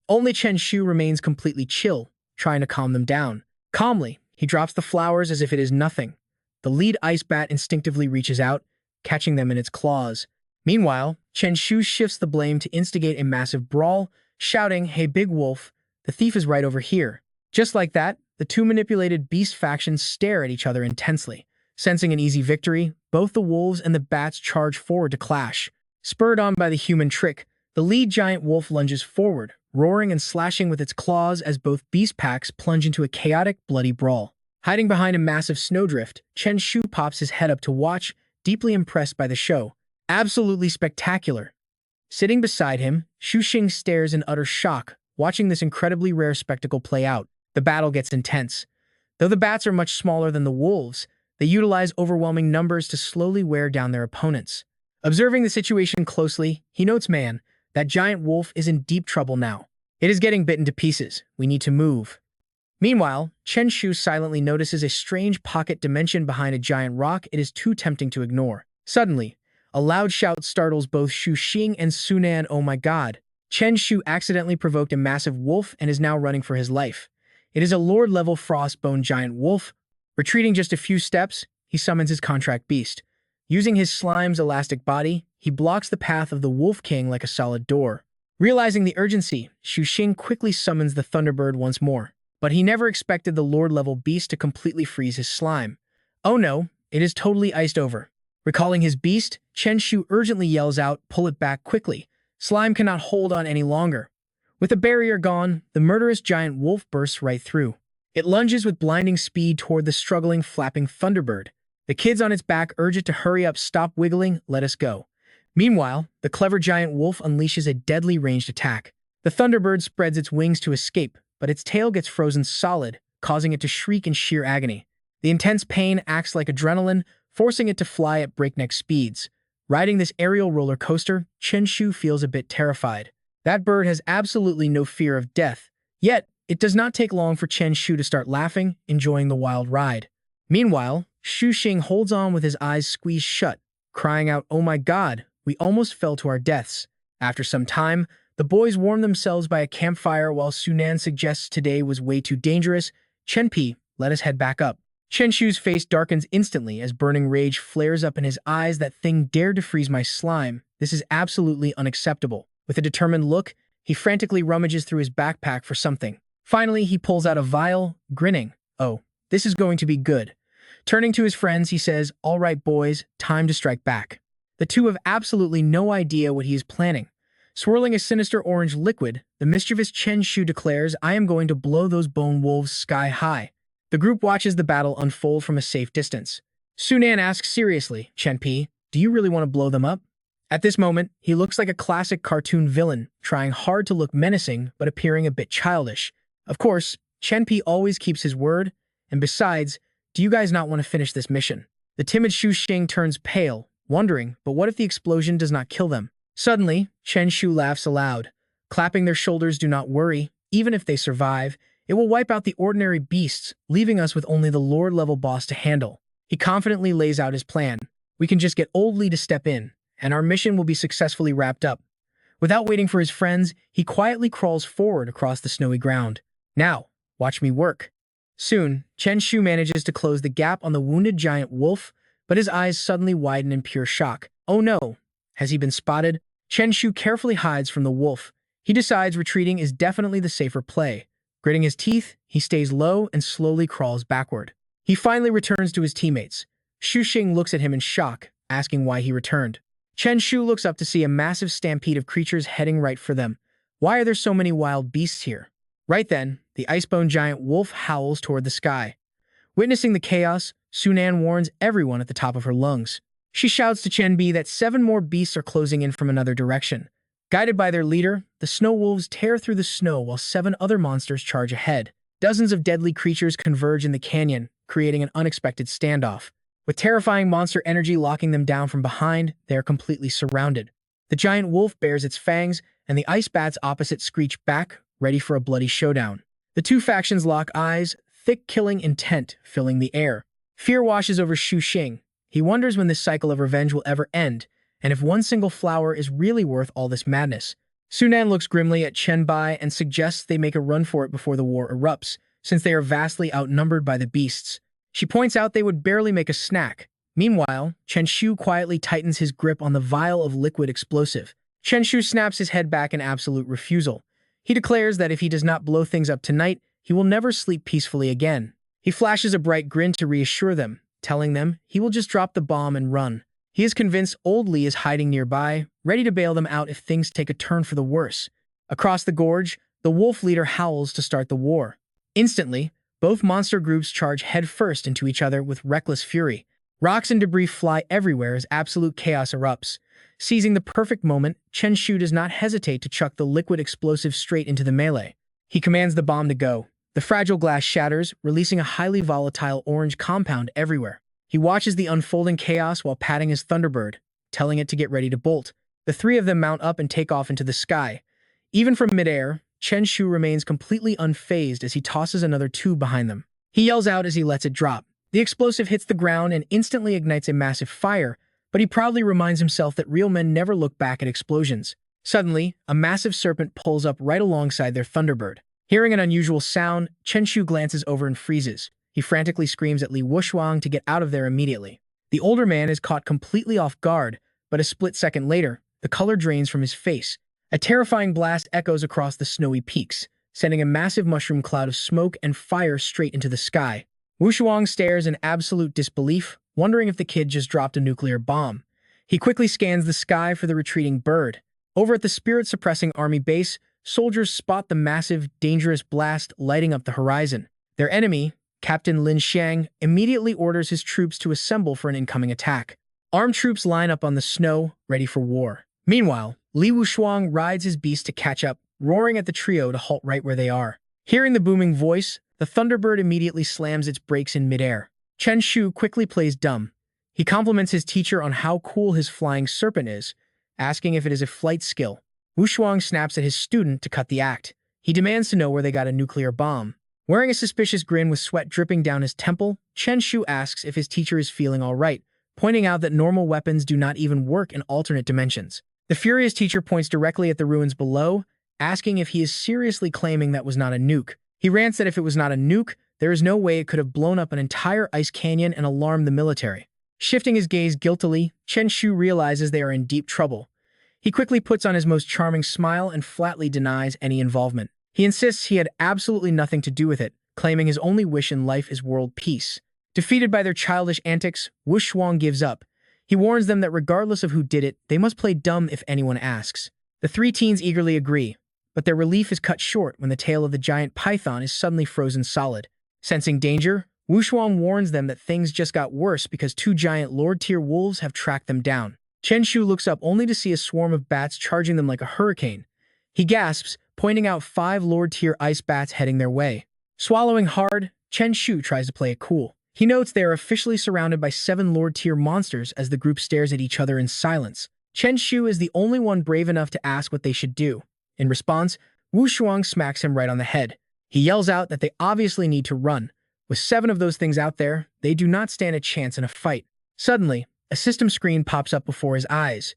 Only Chen Shu remains completely chill, trying to calm them down. Calmly, he drops the flowers as if it is nothing. The lead ice bat instinctively reaches out, catching them in its claws. Meanwhile, Chen Shu shifts the blame to instigate a massive brawl, shouting, "Hey, big wolf, the thief is right over here." Just like that, the 2 manipulated beast factions stare at each other intensely. Sensing an easy victory, both the wolves and the bats charge forward to clash. Spurred on by the human trick, the lead giant wolf lunges forward, roaring and slashing with its claws as both beast packs plunge into a chaotic, bloody brawl. Hiding behind a massive snowdrift, Chen Shu pops his head up to watch, deeply impressed by the show. Absolutely spectacular. Sitting beside him, Shu Xing stares in utter shock, watching this incredibly rare spectacle play out. The battle gets intense. Though the bats are much smaller than the wolves, they utilize overwhelming numbers to slowly wear down their opponents. Observing the situation closely, he notes, "Man, that giant wolf is in deep trouble now. It is getting bitten to pieces. We need to move." Meanwhile, Chen Shu silently notices a strange pocket dimension behind a giant rock it is too tempting to ignore. Suddenly, a loud shout startles both Shu Xing and Sunan. "Oh my god." Chen Shu accidentally provoked a massive wolf and is now running for his life. It is a Lord-level frostbone giant wolf. Retreating just a few steps, he summons his contract beast. Using his slime's elastic body, he blocks the path of the Wolf King like a solid door. Realizing the urgency, Shu Xing quickly summons the Thunderbird once more. But he never expected the Lord-level beast to completely freeze his slime. Oh no, it is totally iced over. Recalling his beast, Chen Shu urgently yells out, "Pull it back quickly. Slime cannot hold on any longer." With the barrier gone, the murderous giant wolf bursts right through. It lunges with blinding speed toward the struggling, flapping Thunderbird. The kids on its back urge it to hurry up, "Stop wiggling, let us go." Meanwhile, the clever giant wolf unleashes a deadly ranged attack. The Thunderbird spreads its wings to escape, but its tail gets frozen solid, causing it to shriek in sheer agony. The intense pain acts like adrenaline, forcing it to fly at breakneck speeds. Riding this aerial roller coaster, Chen Shu feels a bit terrified. That bird has absolutely no fear of death. Yet, it does not take long for Chen Shu to start laughing, enjoying the wild ride. Meanwhile, Shu Xing holds on with his eyes squeezed shut, crying out, "Oh my god, we almost fell to our deaths." After some time, the boys warm themselves by a campfire while Sunan suggests today was way too dangerous. Chen, let us head back up. Chen Shu's face darkens instantly as burning rage flares up in his eyes. That thing dared to freeze my slime. This is absolutely unacceptable. With a determined look, he frantically rummages through his backpack for something. Finally, he pulls out a vial, grinning. "Oh, this is going to be good." Turning to his friends, he says, "All right, boys, time to strike back." The two have absolutely no idea what he is planning. Swirling a sinister orange liquid, the mischievous Chen Shu declares, "I am going to blow those bone wolves sky high." The group watches the battle unfold from a safe distance. Sunan asks seriously, "Chen, do you really want to blow them up?" At this moment, he looks like a classic cartoon villain, trying hard to look menacing but appearing a bit childish. Of course, Chen always keeps his word, and besides, do you guys not want to finish this mission? The timid Shu Xing turns pale, wondering, but what if the explosion does not kill them? Suddenly, Chen Shu laughs aloud, clapping their shoulders. "Do not worry, even if they survive, it will wipe out the ordinary beasts, leaving us with only the Lord-level boss to handle." He confidently lays out his plan. "We can just get Old Lee to step in, and our mission will be successfully wrapped up." Without waiting for his friends, he quietly crawls forward across the snowy ground. "Now, watch me work." Soon, Chen Shu manages to close the gap on the wounded giant wolf, but his eyes suddenly widen in pure shock. Oh no! Has he been spotted? Chen Shu carefully hides from the wolf. He decides retreating is definitely the safer play. Gritting his teeth, he stays low and slowly crawls backward. He finally returns to his teammates. Shu Xing looks at him in shock, asking why he returned. Chen Shu looks up to see a massive stampede of creatures heading right for them. Why are there so many wild beasts here? Right then, the icebone giant wolf howls toward the sky. Witnessing the chaos, Sunan warns everyone at the top of her lungs. She shouts to Chen that 7 more beasts are closing in from another direction. Guided by their leader, the snow wolves tear through the snow while 7 other monsters charge ahead. Dozens of deadly creatures converge in the canyon, creating an unexpected standoff. With terrifying monster energy locking them down from behind, they are completely surrounded. The giant wolf bares its fangs, and the ice bats opposite screech back, ready for a bloody showdown. The two factions lock eyes, thick killing intent filling the air. Fear washes over Shu Xing. He wonders when this cycle of revenge will ever end, and if one single flower is really worth all this madness. Sunan looks grimly at Chen Bai and suggests they make a run for it before the war erupts, since they are vastly outnumbered by the beasts. She points out they would barely make a snack. Meanwhile, Chen Shu quietly tightens his grip on the vial of liquid explosive. Chen Shu snaps his head back in absolute refusal. He declares that if he does not blow things up tonight, he will never sleep peacefully again. He flashes a bright grin to reassure them, telling them he will just drop the bomb and run. He is convinced Old Lee is hiding nearby, ready to bail them out if things take a turn for the worse. Across the gorge, the wolf leader howls to start the war. Instantly, both monster groups charge headfirst into each other with reckless fury. Rocks and debris fly everywhere as absolute chaos erupts. Seizing the perfect moment, Chen Shu does not hesitate to chuck the liquid explosive straight into the melee. He commands the bomb to go. The fragile glass shatters, releasing a highly volatile orange compound everywhere. He watches the unfolding chaos while patting his Thunderbird, telling it to get ready to bolt. The 3 of them mount up and take off into the sky. Even from midair, Chen Shu remains completely unfazed as he tosses another tube behind them. He yells out as he lets it drop. The explosive hits the ground and instantly ignites a massive fire, but he proudly reminds himself that real men never look back at explosions. Suddenly, a massive serpent pulls up right alongside their Thunderbird. Hearing an unusual sound, Chen Shu glances over and freezes. He frantically screams at Li Wushuang to get out of there immediately. The older man is caught completely off guard, but a split second later, the color drains from his face. A terrifying blast echoes across the snowy peaks, sending a massive mushroom cloud of smoke and fire straight into the sky. Wushuang stares in absolute disbelief, wondering if the kid just dropped a nuclear bomb. He quickly scans the sky for the retreating bird. Over at the spirit-suppressing army base, soldiers spot the massive, dangerous blast lighting up the horizon. Their enemy, Captain Lin Xiang, immediately orders his troops to assemble for an incoming attack. Armed troops line up on the snow, ready for war. Meanwhile, Li Wushuang rides his beast to catch up, roaring at the trio to halt right where they are. Hearing the booming voice, the Thunderbird immediately slams its brakes in midair. Chen Shu quickly plays dumb. He compliments his teacher on how cool his flying serpent is, asking if it is a flight skill. Wushuang snaps at his student to cut the act. He demands to know where they got a nuclear bomb. Wearing a suspicious grin with sweat dripping down his temple, Chen Shu asks if his teacher is feeling all right, pointing out that normal weapons do not even work in alternate dimensions. The furious teacher points directly at the ruins below, asking if he is seriously claiming that was not a nuke. He rants that if it was not a nuke, there is no way it could have blown up an entire ice canyon and alarmed the military. Shifting his gaze guiltily, Chen Shu realizes they are in deep trouble. He quickly puts on his most charming smile and flatly denies any involvement. He insists he had absolutely nothing to do with it, claiming his only wish in life is world peace. Defeated by their childish antics, Wushuang gives up. He warns them that regardless of who did it, they must play dumb if anyone asks. The three teens eagerly agree, but their relief is cut short when the tail of the giant python is suddenly frozen solid. Sensing danger, Wushuang warns them that things just got worse because two giant Lord-tier wolves have tracked them down. Chen Shu looks up only to see a swarm of bats charging them like a hurricane. He gasps, pointing out 5 Lord-tier ice bats heading their way. Swallowing hard, Chen Shu tries to play it cool. He notes they are officially surrounded by 7 Lord-tier monsters as the group stares at each other in silence. Chen Shu is the only one brave enough to ask what they should do. In response, Wushuang smacks him right on the head. He yells out that they obviously need to run. With 7 of those things out there, they do not stand a chance in a fight. Suddenly, a system screen pops up before his eyes.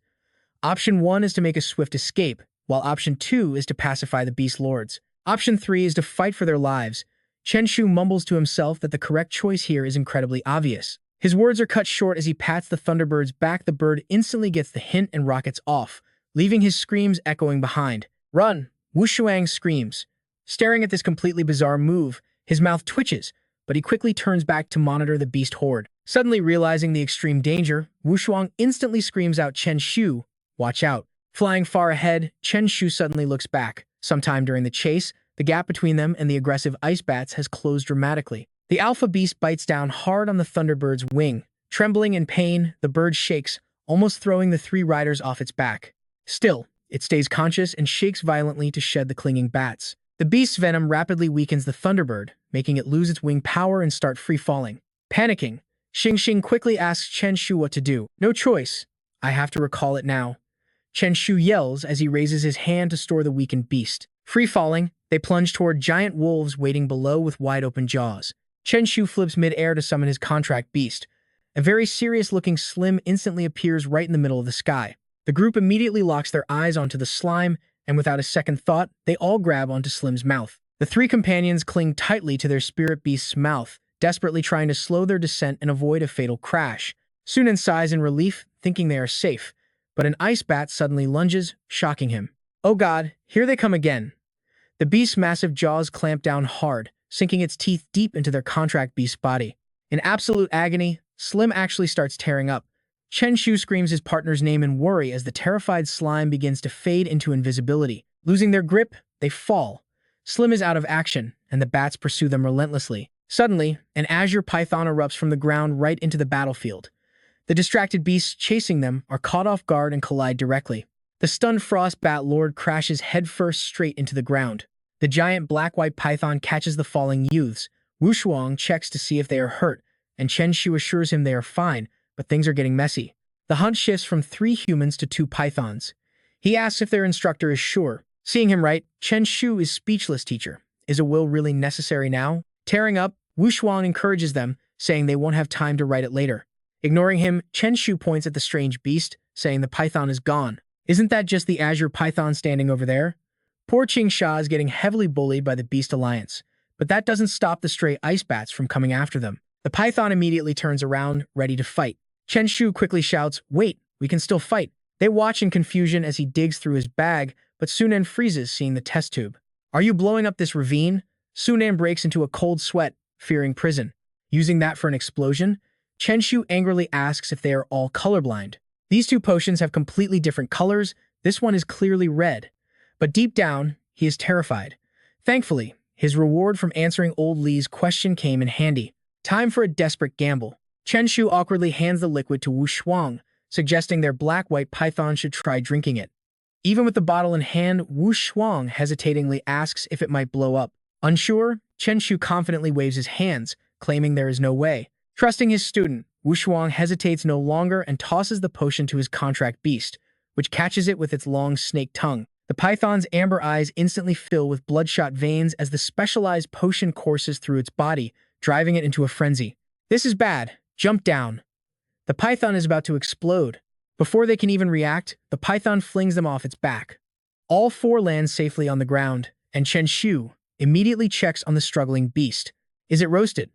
Option 1 is to make a swift escape, while Option 2 is to pacify the Beast Lords. Option 3 is to fight for their lives. Chen Shu mumbles to himself that the correct choice here is incredibly obvious. His words are cut short as he pats the Thunderbird's back. The bird instantly gets the hint and rockets off, leaving his screams echoing behind. "Run!" Wushuang screams. Staring at this completely bizarre move, his mouth twitches, but he quickly turns back to monitor the beast horde. Suddenly realizing the extreme danger, Wushuang instantly screams out, "Chen Shu, watch out." Flying far ahead, Chen Shu suddenly looks back. Sometime during the chase, the gap between them and the aggressive ice bats has closed dramatically. The alpha beast bites down hard on the Thunderbird's wing. Trembling in pain, the bird shakes, almost throwing the 3 riders off its back. Still, it stays conscious and shakes violently to shed the clinging bats. The beast's venom rapidly weakens the Thunderbird, making it lose its wing power and start free-falling. Panicking, Xing quickly asks Chen Shu what to do. "No choice. I have to recall it now." Chen Shu yells as he raises his hand to store the weakened beast. Free-falling, they plunge toward giant wolves waiting below with wide-open jaws. Chen Shu flips mid-air to summon his contract beast. A very serious-looking Slim instantly appears right in the middle of the sky. The group immediately locks their eyes onto the slime, and without a second thought, they all grab onto Slim's mouth. The 3 companions cling tightly to their spirit beast's mouth, desperately trying to slow their descent and avoid a fatal crash. Sunan sighs in relief, thinking they are safe, but an ice bat suddenly lunges, shocking him. Oh god, here they come again. The beast's massive jaws clamp down hard, sinking its teeth deep into their contract beast's body. In absolute agony, Slim actually starts tearing up. Chen Shu screams his partner's name in worry as the terrified slime begins to fade into invisibility. Losing their grip, they fall. Slim is out of action, and the bats pursue them relentlessly. Suddenly, an azure python erupts from the ground right into the battlefield. The distracted beasts chasing them are caught off guard and collide directly. The stunned frost bat lord crashes headfirst straight into the ground. The giant black-white python catches the falling youths. Wushuang checks to see if they are hurt, and Chen Shu assures him they are fine, but things are getting messy. The hunt shifts from 3 humans to 2 pythons. He asks if their instructor is sure. Seeing him right, Chen Shu is speechless. "Teacher, is a will really necessary now?" Tearing up, Wushuang encourages them, saying they won't have time to write it later. Ignoring him, Chen Shu points at the strange beast, saying the python is gone. "Isn't that just the azure python standing over there?" Poor Sha is getting heavily bullied by the Beast Alliance, but that doesn't stop the stray ice bats from coming after them. The python immediately turns around, ready to fight. Chen Shu quickly shouts, "Wait, we can still fight." They watch in confusion as he digs through his bag, but Sunan freezes seeing the test tube. "Are you blowing up this ravine?" Sunan breaks into a cold sweat, fearing prison. Using that for an explosion, Chen Shu angrily asks if they are all colorblind. These 2 potions have completely different colors. This one is clearly red. But deep down, he is terrified. Thankfully, his reward from answering old Li's question came in handy. Time for a desperate gamble. Chen Shu awkwardly hands the liquid to Wushuang, suggesting their black-white python should try drinking it. Even with the bottle in hand, Wu Shuang hesitatingly asks if it might blow up. Unsure, Chen Shu confidently waves his hands, claiming there is no way. Trusting his student, Wu Shuang hesitates no longer and tosses the potion to his contract beast, which catches it with its long snake tongue. The python's amber eyes instantly fill with bloodshot veins as the specialized potion courses through its body, driving it into a frenzy. This is bad. Jump down. The python is about to explode. Before they can even react, the python flings them off its back. All four land safely on the ground, and Chen Shu immediately checks on the struggling beast. Is it roasted?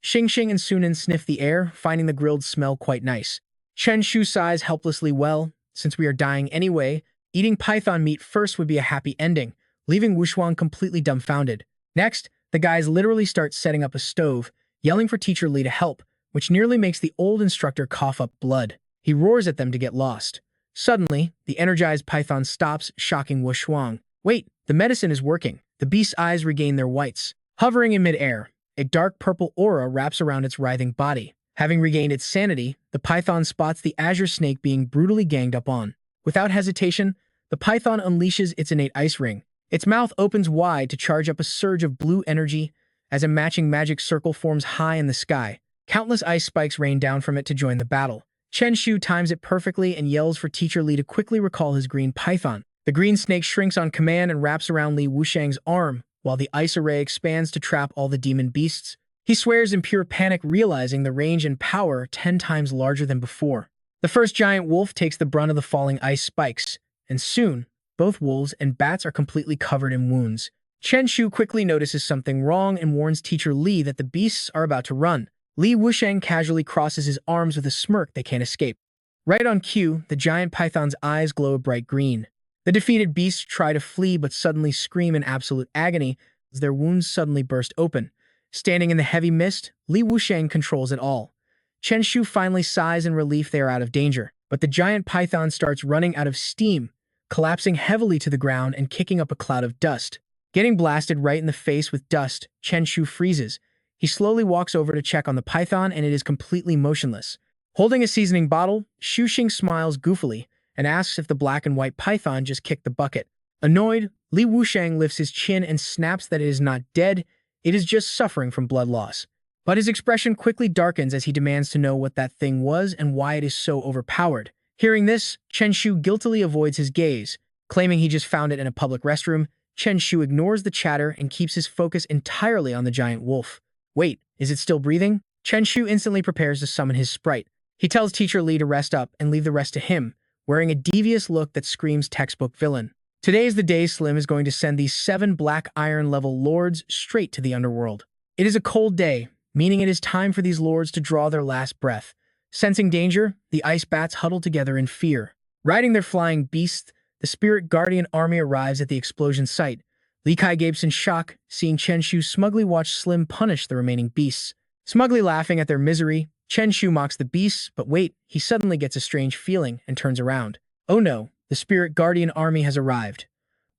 Xing and Sunan sniff the air, finding the grilled smell quite nice. Chen Shu sighs helplessly. Well, since we are dying anyway, eating python meat first would be a happy ending, leaving Wushuang completely dumbfounded. Next, the guys literally start setting up a stove, yelling for Teacher Li to help, which nearly makes the old instructor cough up blood. He roars at them to get lost. Suddenly, the energized python stops, shocking Wushuang. Wait, the medicine is working. The beast's eyes regain their whites. Hovering in midair, a dark purple aura wraps around its writhing body. Having regained its sanity, the python spots the azure snake being brutally ganged up on. Without hesitation, the python unleashes its innate ice ring. Its mouth opens wide to charge up a surge of blue energy as a matching magic circle forms high in the sky. Countless ice spikes rain down from it to join the battle. Chen Shu times it perfectly and yells for Teacher Li to quickly recall his green python. The green snake shrinks on command and wraps around Li Wushang's arm, while the ice array expands to trap all the demon beasts. He swears in pure panic, realizing the range and power 10 times larger than before. The first giant wolf takes the brunt of the falling ice spikes, and soon, both wolves and bats are completely covered in wounds. Chen Shu quickly notices something wrong and warns Teacher Li that the beasts are about to run. Li Wushang casually crosses his arms with a smirk they can't escape. Right on cue, the giant python's eyes glow a bright green. The defeated beasts try to flee but suddenly scream in absolute agony as their wounds suddenly burst open. Standing in the heavy mist, Li Wushang controls it all. Chen Shu finally sighs in relief they are out of danger, but the giant python starts running out of steam, collapsing heavily to the ground and kicking up a cloud of dust. Getting blasted right in the face with dust, Chen Shu freezes. He slowly walks over to check on the python and it is completely motionless. Holding a seasoning bottle, Shu Xing smiles goofily and asks if the black and white python just kicked the bucket. Annoyed, Li Wushang lifts his chin and snaps that it is not dead, it is just suffering from blood loss. But his expression quickly darkens as he demands to know what that thing was and why it is so overpowered. Hearing this, Chen Shu guiltily avoids his gaze. Claiming he just found it in a public restroom, Chen Shu ignores the chatter and keeps his focus entirely on the giant wolf. Wait, is it still breathing? Chen Shu instantly prepares to summon his sprite. He tells Teacher Li to rest up and leave the rest to him, wearing a devious look that screams textbook villain. Today is the day Slim is going to send these 7 black iron-level lords straight to the underworld. It is a cold day, meaning it is time for these lords to draw their last breath. Sensing danger, the ice bats huddle together in fear. Riding their flying beasts, the spirit guardian army arrives at the explosion site. Li Kai gapes in shock, seeing Chen Shu smugly watch Slim punish the remaining beasts. Smugly laughing at their misery, Chen Shu mocks the beasts, but wait, he suddenly gets a strange feeling and turns around. Oh no, the spirit guardian army has arrived.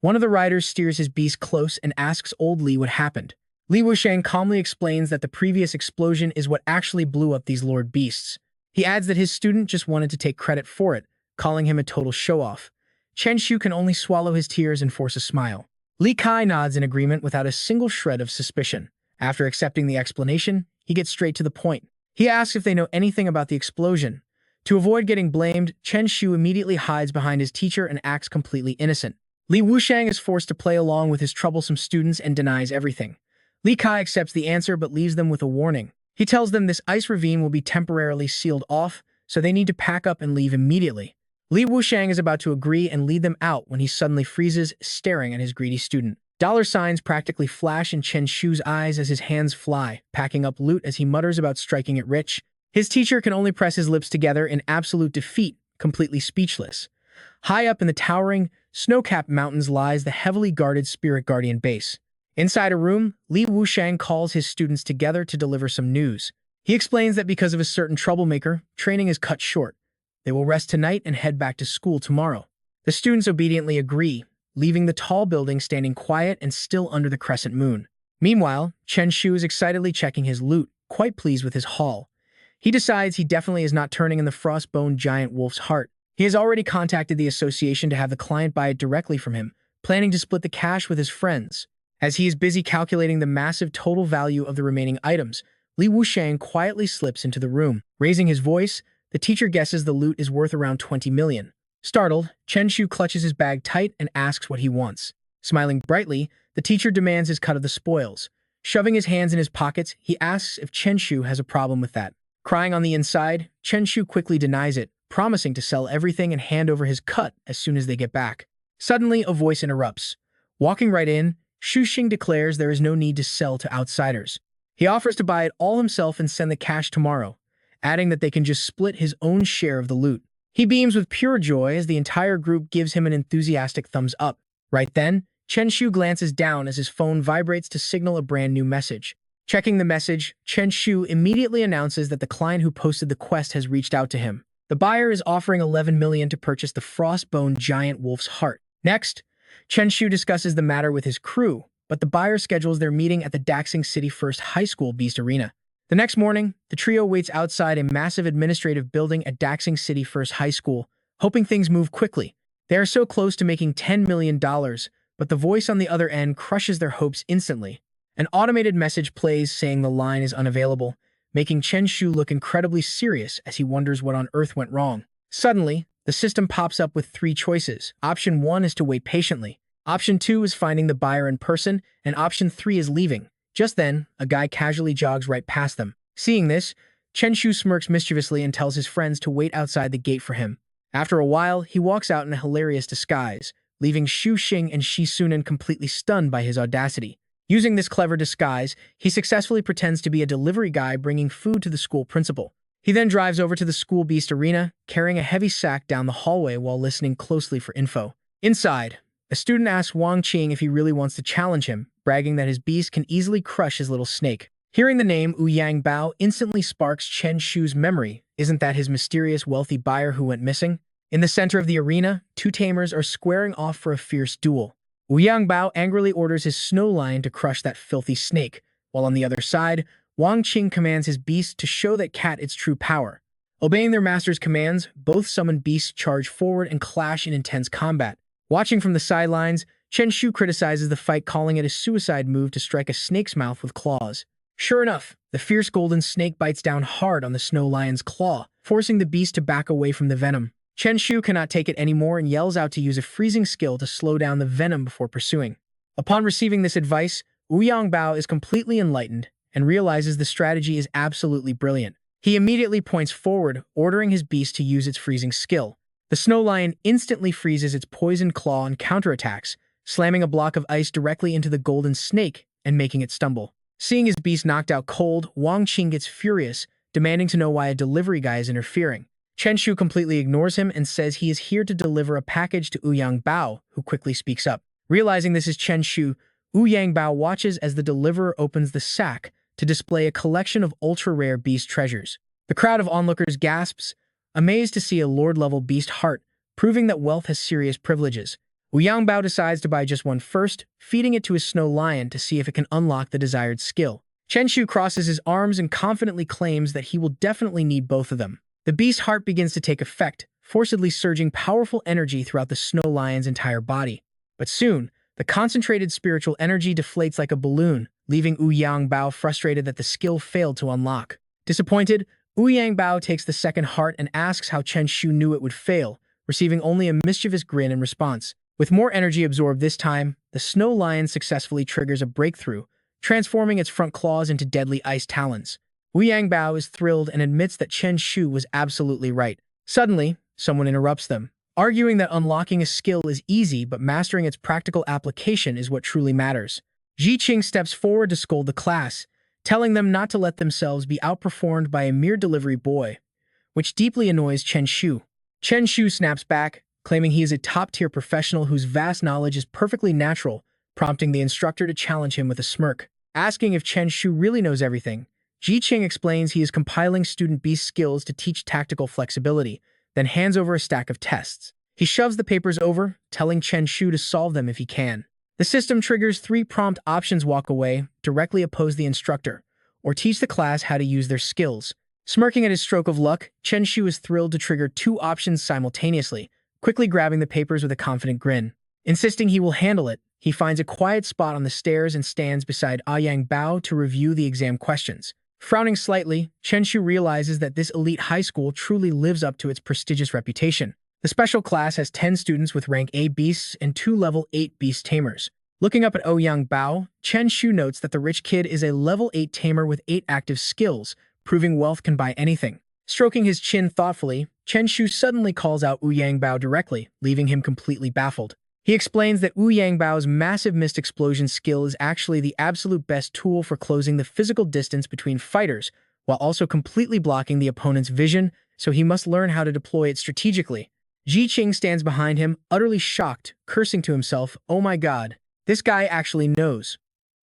One of the riders steers his beast close and asks old Li what happened. Li Wushang calmly explains that the previous explosion is what actually blew up these lord beasts. He adds that his student just wanted to take credit for it, calling him a total show-off. Chen Shu can only swallow his tears and force a smile. Li Kai nods in agreement without a single shred of suspicion. After accepting the explanation, he gets straight to the point. He asks if they know anything about the explosion. To avoid getting blamed, Chen Shu immediately hides behind his teacher and acts completely innocent. Li Wushang is forced to play along with his troublesome students and denies everything. Li Kai accepts the answer but leaves them with a warning. He tells them this ice ravine will be temporarily sealed off, so they need to pack up and leave immediately. Li Wushang is about to agree and lead them out when he suddenly freezes, staring at his greedy student. Dollar signs practically flash in Chen Shu's eyes as his hands fly, packing up loot as he mutters about striking it rich. His teacher can only press his lips together in absolute defeat, completely speechless. High up in the towering, snow-capped mountains lies the heavily guarded Spirit Guardian base. Inside a room, Li Wushang calls his students together to deliver some news. He explains that because of a certain troublemaker, training is cut short. They will rest tonight and head back to school tomorrow. The students obediently agree, leaving the tall building standing quiet and still under the crescent moon. Meanwhile, Chen Shu is excitedly checking his loot, quite pleased with his haul. He decides he definitely is not turning in the frostbone giant wolf's heart. He has already contacted the association to have the client buy it directly from him, planning to split the cash with his friends. As he is busy calculating the massive total value of the remaining items, Li Wushang quietly slips into the room. Raising his voice, the teacher guesses the loot is worth around 20 million. Startled, Chen Shu clutches his bag tight and asks what he wants. Smiling brightly, the teacher demands his cut of the spoils. Shoving his hands in his pockets, he asks if Chen Shu has a problem with that. Crying on the inside, Chen Shu quickly denies it, promising to sell everything and hand over his cut as soon as they get back. Suddenly, a voice interrupts. Walking right in, Shu Xing declares there is no need to sell to outsiders. He offers to buy it all himself and send the cash tomorrow, adding that they can just split his own share of the loot. He beams with pure joy as the entire group gives him an enthusiastic thumbs up. Right then, Chen Shu glances down as his phone vibrates to signal a brand new message. Checking the message, Chen Shu immediately announces that the client who posted the quest has reached out to him. The buyer is offering 11 million to purchase the frostbone giant wolf's heart. Next, Chen Shu discusses the matter with his crew, but the buyer schedules their meeting at the Daxing City First High School Beast Arena. The next morning, the trio waits outside a massive administrative building at Daxing City First High School, hoping things move quickly. They are so close to making $10 million, but the voice on the other end crushes their hopes instantly. An automated message plays saying the line is unavailable, making Chen Shu look incredibly serious as he wonders what on earth went wrong. Suddenly, the system pops up with 3 choices. Option 1 is to wait patiently. Option 2 is finding the buyer in person, and Option 3 is leaving. Just then, a guy casually jogs right past them. Seeing this, Chen Shu smirks mischievously and tells his friends to wait outside the gate for him. After a while, he walks out in a hilarious disguise, leaving Shu Xing and Shi Sunan completely stunned by his audacity. Using this clever disguise, he successfully pretends to be a delivery guy bringing food to the school principal. He then drives over to the school beast arena, carrying a heavy sack down the hallway while listening closely for info. Inside, a student asks Wang Qing if he really wants to challenge him, bragging that his beast can easily crush his little snake. Hearing the name Ouyang Bao instantly sparks Chen Shu's memory. Isn't that his mysterious wealthy buyer who went missing? In the center of the arena, 2 tamers are squaring off for a fierce duel. Ouyang Bao angrily orders his snow lion to crush that filthy snake, while on the other side, Wang Qing commands his beast to show that cat its true power. Obeying their master's commands, both summoned beasts charge forward and clash in intense combat. Watching from the sidelines, Chen Shu criticizes the fight, calling it a suicide move to strike a snake's mouth with claws. Sure enough, the fierce golden snake bites down hard on the snow lion's claw, forcing the beast to back away from the venom. Chen Shu cannot take it anymore and yells out to use a freezing skill to slow down the venom before pursuing. Upon receiving this advice, Ouyang Bao is completely enlightened and realizes the strategy is absolutely brilliant. He immediately points forward, ordering his beast to use its freezing skill. The snow lion instantly freezes its poisoned claw and counterattacks, slamming a block of ice directly into the golden snake and making it stumble. Seeing his beast knocked out cold, Wang Qing gets furious, demanding to know why a delivery guy is interfering. Chen Shu completely ignores him and says he is here to deliver a package to Ouyang Bao, who quickly speaks up. Realizing this is Chen Shu, Ouyang Bao watches as the deliverer opens the sack to display a collection of ultra-rare beast treasures. The crowd of onlookers gasps, amazed to see a lord-level beast heart, proving that wealth has serious privileges. Ouyang Bao decides to buy just one first, feeding it to his snow lion to see if it can unlock the desired skill. Chen Shu crosses his arms and confidently claims that he will definitely need both of them. The beast's heart begins to take effect, forcibly surging powerful energy throughout the snow lion's entire body. But soon, the concentrated spiritual energy deflates like a balloon, leaving Ouyang Bao frustrated that the skill failed to unlock. Disappointed, Ouyang Bao takes the second heart and asks how Chen Shu knew it would fail, receiving only a mischievous grin in response. With more energy absorbed this time, the snow lion successfully triggers a breakthrough, transforming its front claws into deadly ice talons. Ouyang Bao is thrilled and admits that Chen Shu was absolutely right. Suddenly, someone interrupts them, arguing that unlocking a skill is easy but mastering its practical application is what truly matters. Ji Qing steps forward to scold the class, telling them not to let themselves be outperformed by a mere delivery boy, which deeply annoys Chen Shu. Chen Shu snaps back, claiming he is a top-tier professional whose vast knowledge is perfectly natural, prompting the instructor to challenge him with a smirk. Asking if Chen Shu really knows everything, Ji Qing explains he is compiling student beast skills to teach tactical flexibility, then hands over a stack of tests. He shoves the papers over, telling Chen Shu to solve them if he can. The system triggers 3 prompt options: walk away, directly oppose the instructor, or teach the class how to use their skills. Smirking at his stroke of luck, Chen Shu is thrilled to trigger two options simultaneously, quickly grabbing the papers with a confident grin. Insisting he will handle it, he finds a quiet spot on the stairs and stands beside Yang Bao to review the exam questions. Frowning slightly, Chen Shu realizes that this elite high school truly lives up to its prestigious reputation. The special class has 10 students with rank A beasts and 2 level 8 beast tamers. Looking up at Yang Bao, Chen Shu notes that the rich kid is a level 8 tamer with 8 active skills, proving wealth can buy anything. Stroking his chin thoughtfully, Chen Shu suddenly calls out Yang Bao directly, leaving him completely baffled. He explains that Yang Bao's massive mist explosion skill is actually the absolute best tool for closing the physical distance between fighters, while also completely blocking the opponent's vision, so he must learn how to deploy it strategically. Ji Qing stands behind him, utterly shocked, cursing to himself, "Oh my god, this guy actually knows."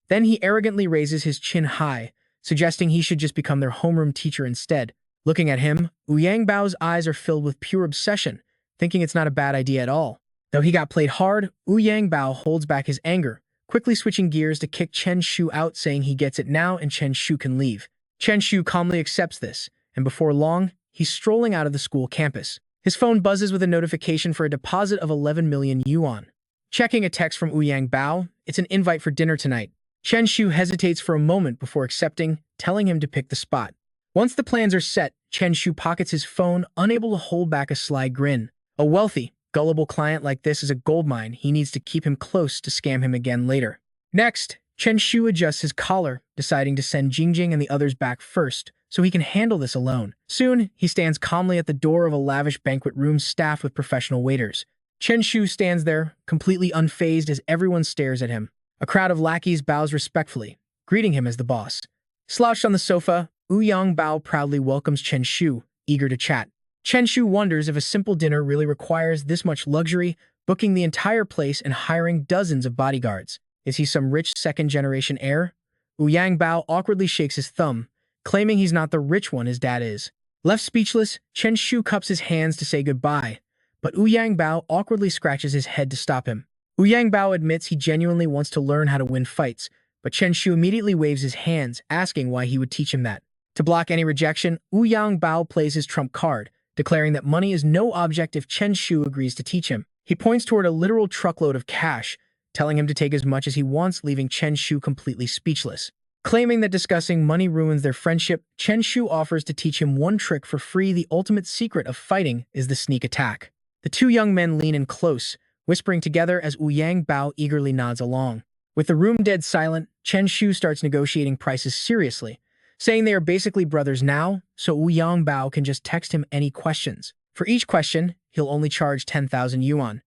Then he arrogantly raises his chin high, suggesting he should just become their homeroom teacher instead. Looking at him, Yang Bao's eyes are filled with pure obsession, thinking it's not a bad idea at all. Though he got played hard, Yang Bao holds back his anger, quickly switching gears to kick Chen Shu out, saying he gets it now and Chen Shu can leave. Chen Shu calmly accepts this, and before long, he's strolling out of the school campus. His phone buzzes with a notification for a deposit of 11 million yuan. Checking a text from Yang Bao, it's an invite for dinner tonight. Chen Shu hesitates for a moment before accepting, telling him to pick the spot. Once the plans are set, Chen Shu pockets his phone, unable to hold back a sly grin. A wealthy, gullible client like this is a goldmine. He needs to keep him close to scam him again later. Next, Chen Shu adjusts his collar, deciding to send Jingjing and the others back first, so he can handle this alone. Soon, he stands calmly at the door of a lavish banquet room staffed with professional waiters. Chen Shu stands there, completely unfazed as everyone stares at him. A crowd of lackeys bows respectfully, greeting him as the boss. Slouched on the sofa, Yang Bao proudly welcomes Chen Shu, eager to chat. Chen Shu wonders if a simple dinner really requires this much luxury, booking the entire place and hiring dozens of bodyguards. Is he some rich second-generation heir? Yang Bao awkwardly shakes his thumb, claiming he's not the rich one his dad is. Left speechless, Chen Shu cups his hands to say goodbye, but Yang Bao awkwardly scratches his head to stop him. Yang Bao admits he genuinely wants to learn how to win fights, but Chen Shu immediately waves his hands, asking why he would teach him that. To block any rejection, Yang Bao plays his trump card, declaring that money is no object if Chen Shu agrees to teach him. He points toward a literal truckload of cash, telling him to take as much as he wants, leaving Chen Shu completely speechless. Claiming that discussing money ruins their friendship, Chen Shu offers to teach him one trick for free. The ultimate secret of fighting is the sneak attack. The two young men lean in close, whispering together as Yang Bao eagerly nods along. With the room dead silent, Chen Shu starts negotiating prices seriously, saying they are basically brothers now, so Yang Bao can just text him any questions. For each question, he'll only charge 10,000 yuan.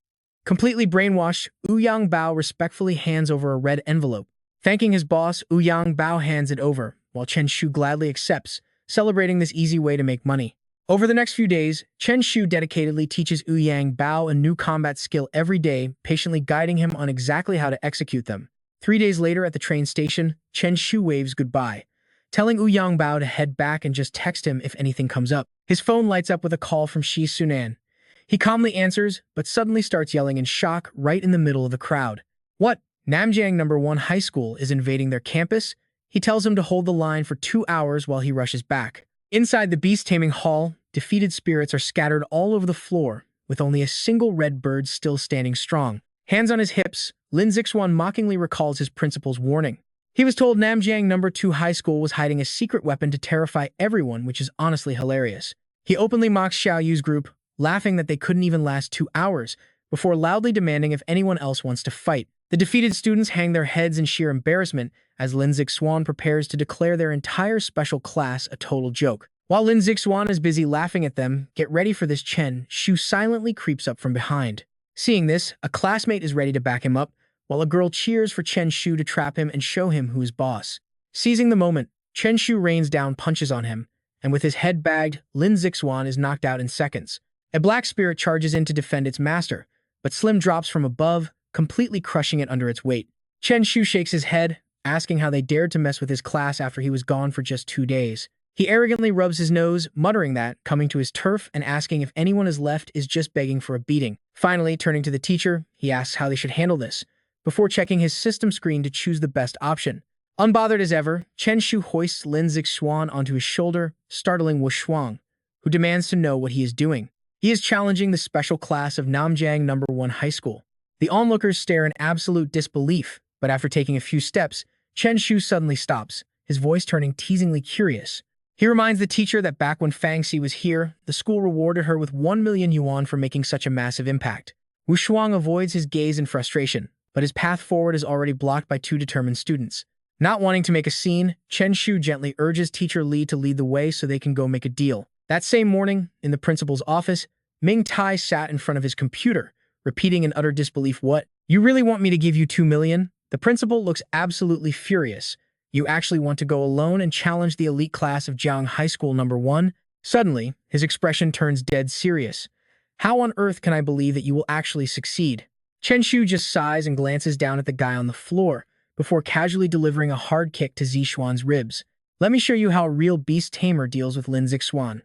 Completely brainwashed, Yang Bao respectfully hands over a red envelope. Thanking his boss, Yang Bao hands it over, while Chen Shu gladly accepts, celebrating this easy way to make money. Over the next few days, Chen Shu dedicatedly teaches Yang Bao a new combat skill every day, patiently guiding him on exactly how to execute them. 3 days later at the train station, Chen Shu waves goodbye, telling Yang Bao to head back and just text him if anything comes up. His phone lights up with a call from Shi Sunan. He calmly answers, but suddenly starts yelling in shock right in the middle of the crowd. What? Namjiang No. 1 High School is invading their campus? He tells him to hold the line for 2 hours while he rushes back. Inside the Beast Taming Hall, defeated spirits are scattered all over the floor, with only a single red bird still standing strong. Hands on his hips, Lin Zixuan mockingly recalls his principal's warning. He was told Namjiang No. 2 High School was hiding a secret weapon to terrify everyone, which is honestly hilarious. He openly mocks Xiao Yu's group, laughing that they couldn't even last 2 hours, before loudly demanding if anyone else wants to fight. The defeated students hang their heads in sheer embarrassment as Lin Zixuan prepares to declare their entire special class a total joke. While Lin Zixuan is busy laughing at them, get ready for this, Chen Shu silently creeps up from behind. Seeing this, a classmate is ready to back him up, while a girl cheers for Chen Shu to trap him and show him who is boss. Seizing the moment, Chen Shu rains down punches on him, and with his head bagged, Lin Zixuan is knocked out in seconds. A black spirit charges in to defend its master, but Slim drops from above, completely crushing it under its weight. Chen Shu shakes his head, asking how they dared to mess with his class after he was gone for just 2 days. He arrogantly rubs his nose, muttering that, coming to his turf and asking if anyone is left is just begging for a beating. Finally, turning to the teacher, he asks how they should handle this, before checking his system screen to choose the best option. Unbothered as ever, Chen Shu hoists Lin Zixuan onto his shoulder, startling Wu Shuang, who demands to know what he is doing. He is challenging the special class of Namjiang No. 1 High School. The onlookers stare in absolute disbelief, but after taking a few steps, Chen Shu suddenly stops, his voice turning teasingly curious. He reminds the teacher that back when Fang Xi was here, the school rewarded her with 1 million yuan for making such a massive impact. Wu Shuang avoids his gaze in frustration, but his path forward is already blocked by two determined students. Not wanting to make a scene, Chen Shu gently urges teacher Li to lead the way so they can go make a deal. That same morning, in the principal's office, Ming Tai sat in front of his computer, repeating in utter disbelief, "What? You really want me to give you 2 million? The principal looks absolutely furious. You actually want to go alone and challenge the elite class of Jiang High School No. 1? Suddenly, his expression turns dead serious. How on earth can I believe that you will actually succeed? Chen Shu just sighs and glances down at the guy on the floor, before casually delivering a hard kick to Zixuan's ribs. Let me show you how a real Beast Tamer deals with Lin Zixuan.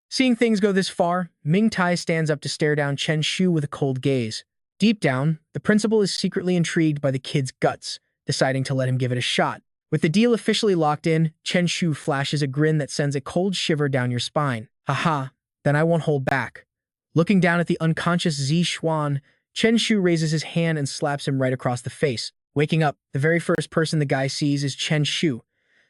Seeing things go this far, Ming Tai stands up to stare down Chen Shu with a cold gaze. Deep down, the principal is secretly intrigued by the kid's guts, deciding to let him give it a shot. With the deal officially locked in, Chen Shu flashes a grin that sends a cold shiver down your spine. Haha, then I won't hold back. Looking down at the unconscious Zixuan, Chen Shu raises his hand and slaps him right across the face. Waking up, the very first person the guy sees is Chen Shu,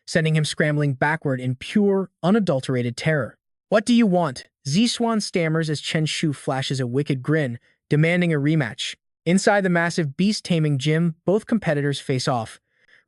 sending him scrambling backward in pure, unadulterated terror. What do you want? Zixuan stammers as Chen Shu flashes a wicked grin, demanding a rematch. Inside the massive Beast Taming gym, both competitors face off.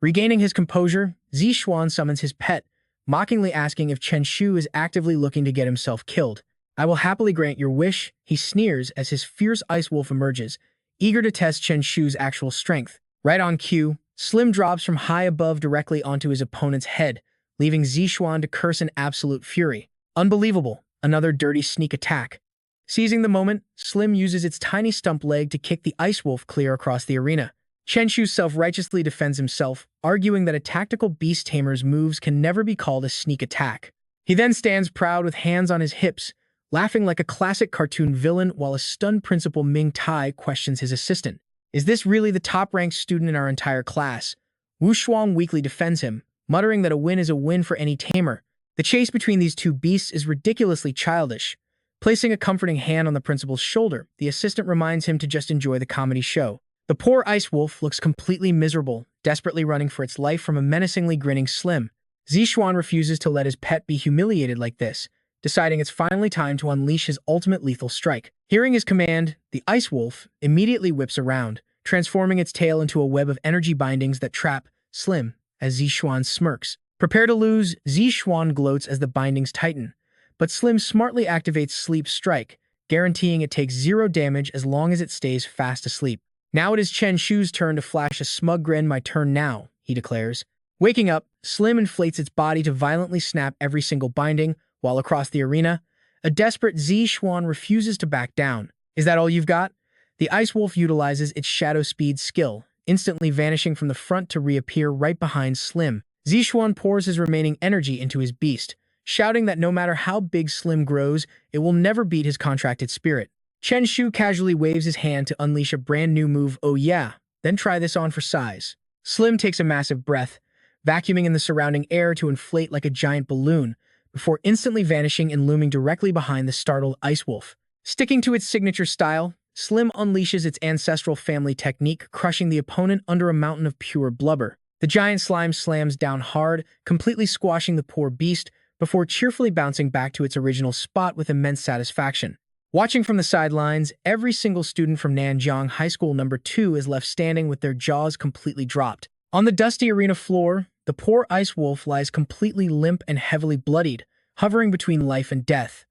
Regaining his composure, Zixuan summons his pet, mockingly asking if Chen Shu is actively looking to get himself killed. I will happily grant your wish, he sneers as his fierce ice wolf emerges, eager to test Chen Shu's actual strength. Right on cue, Slim drops from high above directly onto his opponent's head, leaving Zixuan to curse in absolute fury. Unbelievable, another dirty sneak attack. Seizing the moment, Slim uses its tiny stump leg to kick the ice wolf clear across the arena. Chen Shu self-righteously defends himself, arguing that a tactical Beast Tamer's moves can never be called a sneak attack. He then stands proud with hands on his hips, laughing like a classic cartoon villain while a stunned principal Ming Tai questions his assistant. Is this really the top-ranked student in our entire class? Wu Shuang weakly defends him, muttering that a win is a win for any tamer. The chase between these two beasts is ridiculously childish. Placing a comforting hand on the principal's shoulder, the assistant reminds him to just enjoy the comedy show. The poor ice wolf looks completely miserable, desperately running for its life from a menacingly grinning Slim. Zixuan refuses to let his pet be humiliated like this, deciding it's finally time to unleash his ultimate lethal strike. Hearing his command, the ice wolf immediately whips around, transforming its tail into a web of energy bindings that trap Slim as Zixuan smirks. Prepare to lose, Zixuan gloats as the bindings tighten, but Slim smartly activates Sleep Strike, guaranteeing it takes 0 damage as long as it stays fast asleep. Now it is Chen Shu's turn to flash a smug grin. My turn now, he declares. Waking up, Slim inflates its body to violently snap every single binding, while across the arena, a desperate Zixuan refuses to back down. Is that all you've got? The ice wolf utilizes its shadow speed skill, instantly vanishing from the front to reappear right behind Slim. Zixuan pours his remaining energy into his beast, shouting that no matter how big Slim grows, it will never beat his contracted spirit. Chen Shu casually waves his hand to unleash a brand new move. Oh yeah, then try this on for size. Slim takes a massive breath, vacuuming in the surrounding air to inflate like a giant balloon, before instantly vanishing and looming directly behind the startled ice wolf. Sticking to its signature style, Slim unleashes its ancestral family technique, crushing the opponent under a mountain of pure blubber. The giant slime slams down hard, completely squashing the poor beast, before cheerfully bouncing back to its original spot with immense satisfaction. Watching from the sidelines, every single student from Nanjiang High School No. 2 is left standing with their jaws completely dropped. On the dusty arena floor, the poor ice wolf lies completely limp and heavily bloodied, hovering between life and death.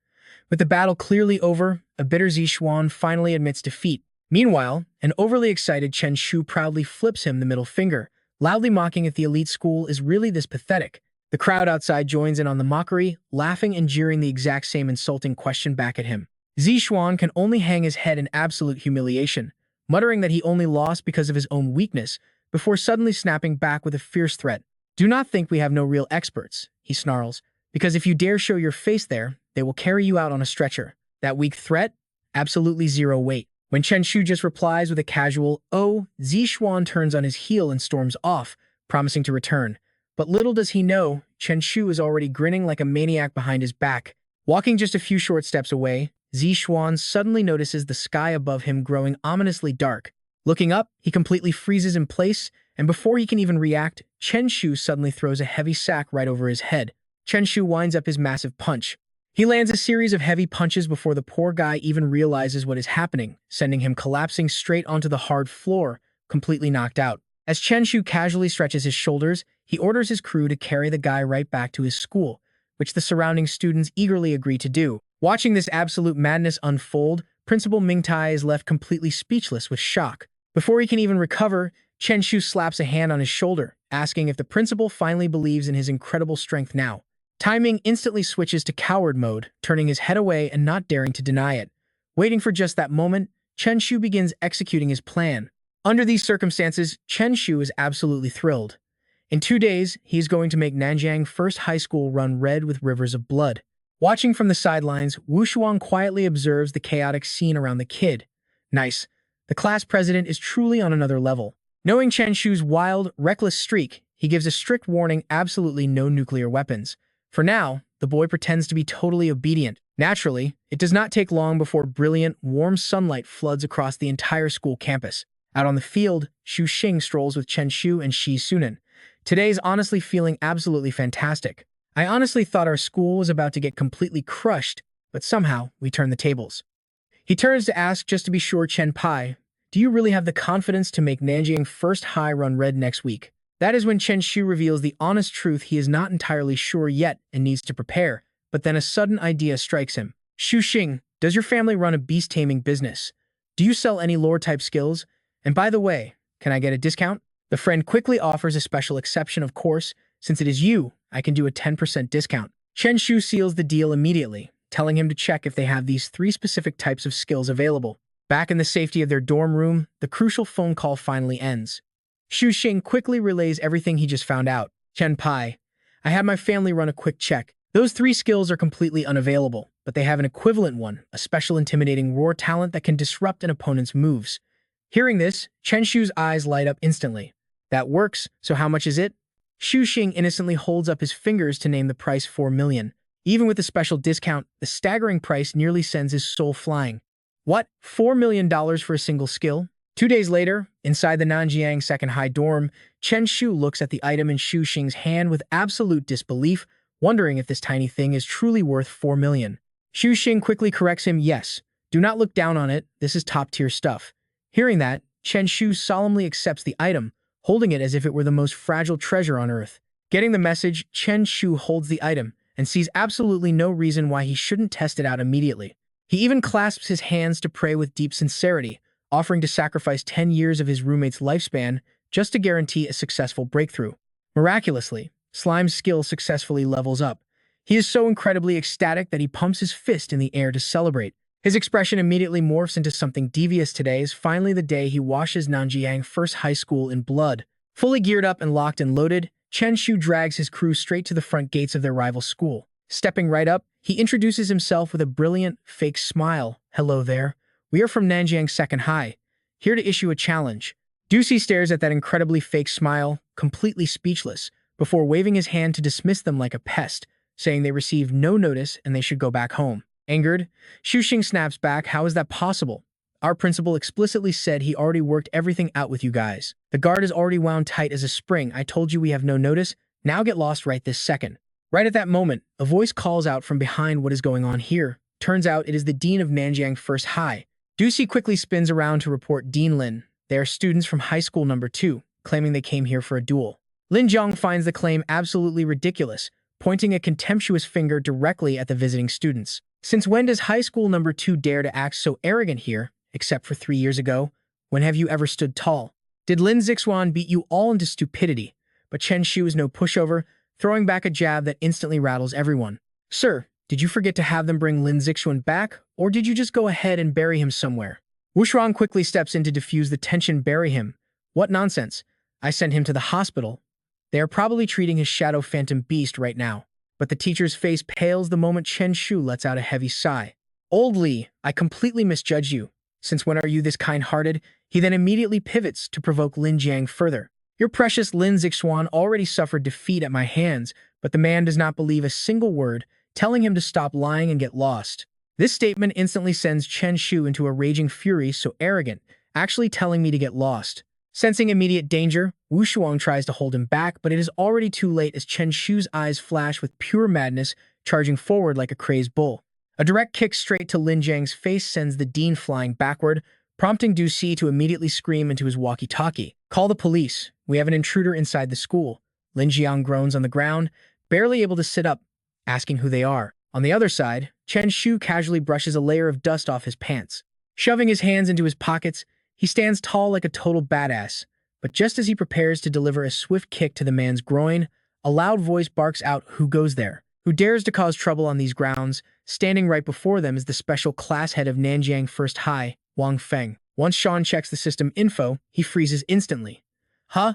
With the battle clearly over, a bitter Zixuan finally admits defeat. Meanwhile, an overly excited Chen Shu proudly flips him the middle finger, loudly mocking if the elite school is really this pathetic. The crowd outside joins in on the mockery, laughing and jeering the exact same insulting question back at him. Zixuan can only hang his head in absolute humiliation, muttering that he only lost because of his own weakness, before suddenly snapping back with a fierce threat. Do not think we have no real experts, he snarls, because if you dare show your face there, they will carry you out on a stretcher. That weak threat? Absolutely 0 weight. When Chen Shu just replies with a casual, "Oh," Zixuan turns on his heel and storms off, promising to return. But little does he know, Chen Shu is already grinning like a maniac behind his back. Walking just a few short steps away, Zixuan suddenly notices the sky above him growing ominously dark. Looking up, he completely freezes in place, and before he can even react, Chen Shu suddenly throws a heavy sack right over his head. Chen Shu winds up his massive punch. He lands a series of heavy punches before the poor guy even realizes what is happening, sending him collapsing straight onto the hard floor, completely knocked out. As Chen Shu casually stretches his shoulders, he orders his crew to carry the guy right back to his school, which the surrounding students eagerly agree to do. Watching this absolute madness unfold, Principal Mingtai is left completely speechless with shock. Before he can even recover, Chen Shu slaps a hand on his shoulder, asking if the principal finally believes in his incredible strength now. Taiming instantly switches to coward mode, turning his head away and not daring to deny it. Waiting for just that moment, Chen Shu begins executing his plan. Under these circumstances, Chen Shu is absolutely thrilled. In 2 days, he is going to make Nanjiang First High School run red with rivers of blood. Watching from the sidelines, Wu Shuang quietly observes the chaotic scene around the kid. Nice. The class president is truly on another level. Knowing Chen Shu's wild, reckless streak, he gives a strict warning: absolutely no nuclear weapons. For now, the boy pretends to be totally obedient. Naturally, it does not take long before brilliant, warm sunlight floods across the entire school campus. Out on the field, Xu Xing strolls with Chen Shu and Shi Sunan. Today's honestly feeling absolutely fantastic. I honestly thought our school was about to get completely crushed, but somehow we turned the tables. He turns to ask just to be sure, Chen Pai, do you really have the confidence to make Nanjiang First High run red next week? That is when Chen Shu reveals the honest truth: he is not entirely sure yet and needs to prepare, but then a sudden idea strikes him. Xu Xing, does your family run a beast taming business? Do you sell any lore-type skills? And by the way, can I get a discount? The friend quickly offers a special exception, of course. Since it is you, I can do a 10% discount. Chen Shu seals the deal immediately, telling him to check if they have these 3 specific types of skills available. Back in the safety of their dorm room, the crucial phone call finally ends. Xu Xing quickly relays everything he just found out. Chen Pai, I had my family run a quick check. Those 3 skills are completely unavailable, but they have an equivalent one, a special intimidating roar talent that can disrupt an opponent's moves. Hearing this, Chen Shu's eyes light up instantly. That works, so how much is it? Xu Xing innocently holds up his fingers to name the price: 4 million. Even with the special discount, the staggering price nearly sends his soul flying. What? $4 million for a single skill? 2 days later, inside the Nanjiang Second High dorm, Chen Shu looks at the item in Xu Xing's hand with absolute disbelief, wondering if this tiny thing is truly worth 4 million. Xu Xing quickly corrects him: yes, do not look down on it, this is top-tier stuff. Hearing that, Chen Shu solemnly accepts the item, holding it as if it were the most fragile treasure on earth. Getting the message, Chen Shu holds the item and sees absolutely no reason why he shouldn't test it out immediately. He even clasps his hands to pray with deep sincerity, offering to sacrifice 10 years of his roommate's lifespan just to guarantee a successful breakthrough. Miraculously, Slime's skill successfully levels up. He is so incredibly ecstatic that he pumps his fist in the air to celebrate. His expression immediately morphs into something devious. Today is finally the day he washes Nanjiang First High School in blood. Fully geared up and locked and loaded, Chen Shu drags his crew straight to the front gates of their rival school. Stepping right up, he introduces himself with a brilliant, fake smile. Hello there. We are from Nanjiang Second High, here to issue a challenge. Ducey stares at that incredibly fake smile, completely speechless, before waving his hand to dismiss them like a pest, saying they received no notice and they should go back home. Angered, Xu Xing snaps back: how is that possible? Our principal explicitly said he already worked everything out with you guys. The guard is already wound tight as a spring. I told you we have no notice. Now get lost right this second. Right at that moment, a voice calls out from behind: what is going on here? Turns out it is the dean of Nanjiang First High. Ducey quickly spins around to report Dean Lin. They are students from high school number 2, claiming they came here for a duel. Lin Jiang finds the claim absolutely ridiculous, pointing a contemptuous finger directly at the visiting students. Since when does high school number 2 dare to act so arrogant here, except for 3 years ago? When have you ever stood tall? Did Lin Zixuan beat you all into stupidity? But Chen Shu is no pushover, throwing back a jab that instantly rattles everyone. Sir, did you forget to have them bring Lin Zixuan back, or did you just go ahead and bury him somewhere? Wu Shuang quickly steps in to diffuse the tension. Bury him? What nonsense. I sent him to the hospital. They are probably treating his shadow phantom beast right now. But the teacher's face pales the moment Chen Shu lets out a heavy sigh. Old Li, I completely misjudged you. Since when are you this kind-hearted? He then immediately pivots to provoke Lin Jiang further. Your precious Lin Zixuan already suffered defeat at my hands, but the man does not believe a single word, telling him to stop lying and get lost. This statement instantly sends Chen Shu into a raging fury, so arrogant, actually telling me to get lost. Sensing immediate danger, Wu Shuang tries to hold him back, but it is already too late as Chen Shu's eyes flash with pure madness, charging forward like a crazed bull. A direct kick straight to Lin Jiang's face sends the dean flying backward, prompting Du Si to immediately scream into his walkie-talkie. "Call the police. We have an intruder inside the school." Lin Jiang groans on the ground, barely able to sit up, asking who they are. On the other side, Chen Shu casually brushes a layer of dust off his pants. Shoving his hands into his pockets, he stands tall like a total badass, but just as he prepares to deliver a swift kick to the man's groin, a loud voice barks out, "Who goes there? Who dares to cause trouble on these grounds?" Standing right before them is the special class head of Nanjiang First High, Wang Feng. Once Sean checks the system info, he freezes instantly. Huh?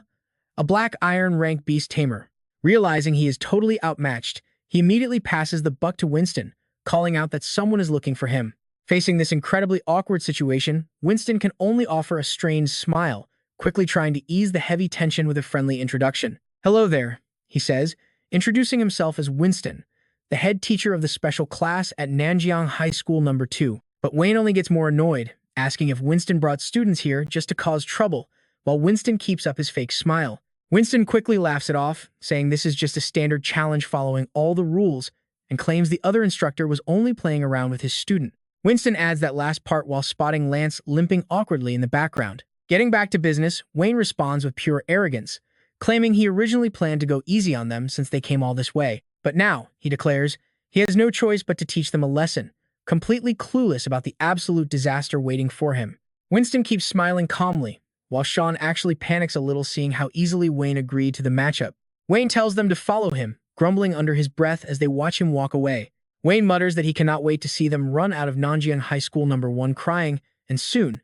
A black iron rank Beast Tamer. Realizing he is totally outmatched, he immediately passes the buck to Winston, calling out that someone is looking for him. Facing this incredibly awkward situation, Winston can only offer a strained smile, quickly trying to ease the heavy tension with a friendly introduction. "Hello there," he says, introducing himself as Winston, the head teacher of the special class at Nanjiang High School No. 2. But Wayne only gets more annoyed, asking if Winston brought students here just to cause trouble, while Winston keeps up his fake smile. Winston quickly laughs it off, saying this is just a standard challenge following all the rules, and claims the other instructor was only playing around with his student. Winston adds that last part while spotting Lance limping awkwardly in the background. Getting back to business, Wayne responds with pure arrogance, claiming he originally planned to go easy on them since they came all this way. But now, he declares, he has no choice but to teach them a lesson, completely clueless about the absolute disaster waiting for him. Winston keeps smiling calmly, while Sean actually panics a little seeing how easily Wayne agreed to the matchup. Wayne tells them to follow him, grumbling under his breath as they watch him walk away. Wayne mutters that he cannot wait to see them run out of Nanjiang High School No. 1 crying, and soon,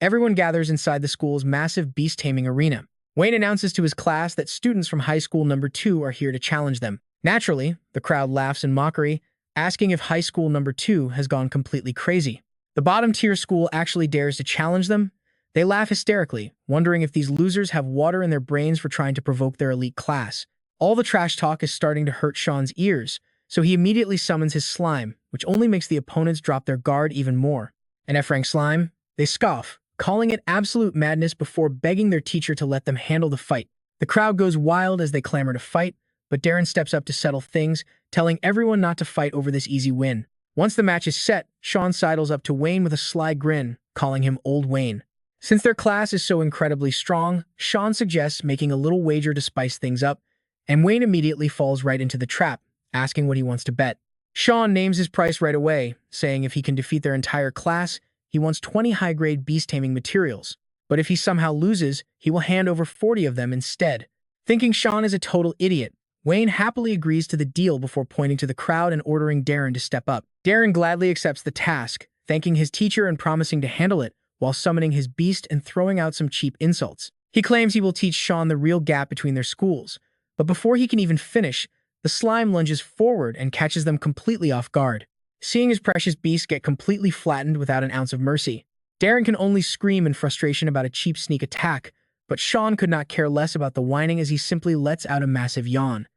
everyone gathers inside the school's massive beast taming arena. Wayne announces to his class that students from High School No. 2 are here to challenge them. Naturally, the crowd laughs in mockery, asking if High School No. 2 has gone completely crazy. The bottom-tier school actually dares to challenge them. They laugh hysterically, wondering if these losers have water in their brains for trying to provoke their elite class. All the trash talk is starting to hurt Sean's ears, so he immediately summons his slime, which only makes the opponents drop their guard even more. And F rank slime, they scoff, calling it absolute madness before begging their teacher to let them handle the fight. The crowd goes wild as they clamor to fight, but Darren steps up to settle things, telling everyone not to fight over this easy win. Once the match is set, Sean sidles up to Wayne with a sly grin, calling him Old Wayne. Since their class is so incredibly strong, Sean suggests making a little wager to spice things up, and Wayne immediately falls right into the trap, asking what he wants to bet. Sean names his price right away, saying if he can defeat their entire class, he wants 20 high-grade beast taming materials. But if he somehow loses, he will hand over 40 of them instead. Thinking Sean is a total idiot, Wayne happily agrees to the deal before pointing to the crowd and ordering Darren to step up. Darren gladly accepts the task, thanking his teacher and promising to handle it, while summoning his beast and throwing out some cheap insults. He claims he will teach Sean the real gap between their schools, but before he can even finish, the slime lunges forward and catches them completely off guard. Seeing his precious beast get completely flattened without an ounce of mercy, Darren can only scream in frustration about a cheap sneak attack, but Sean could not care less about the whining as he simply lets out a massive yawn.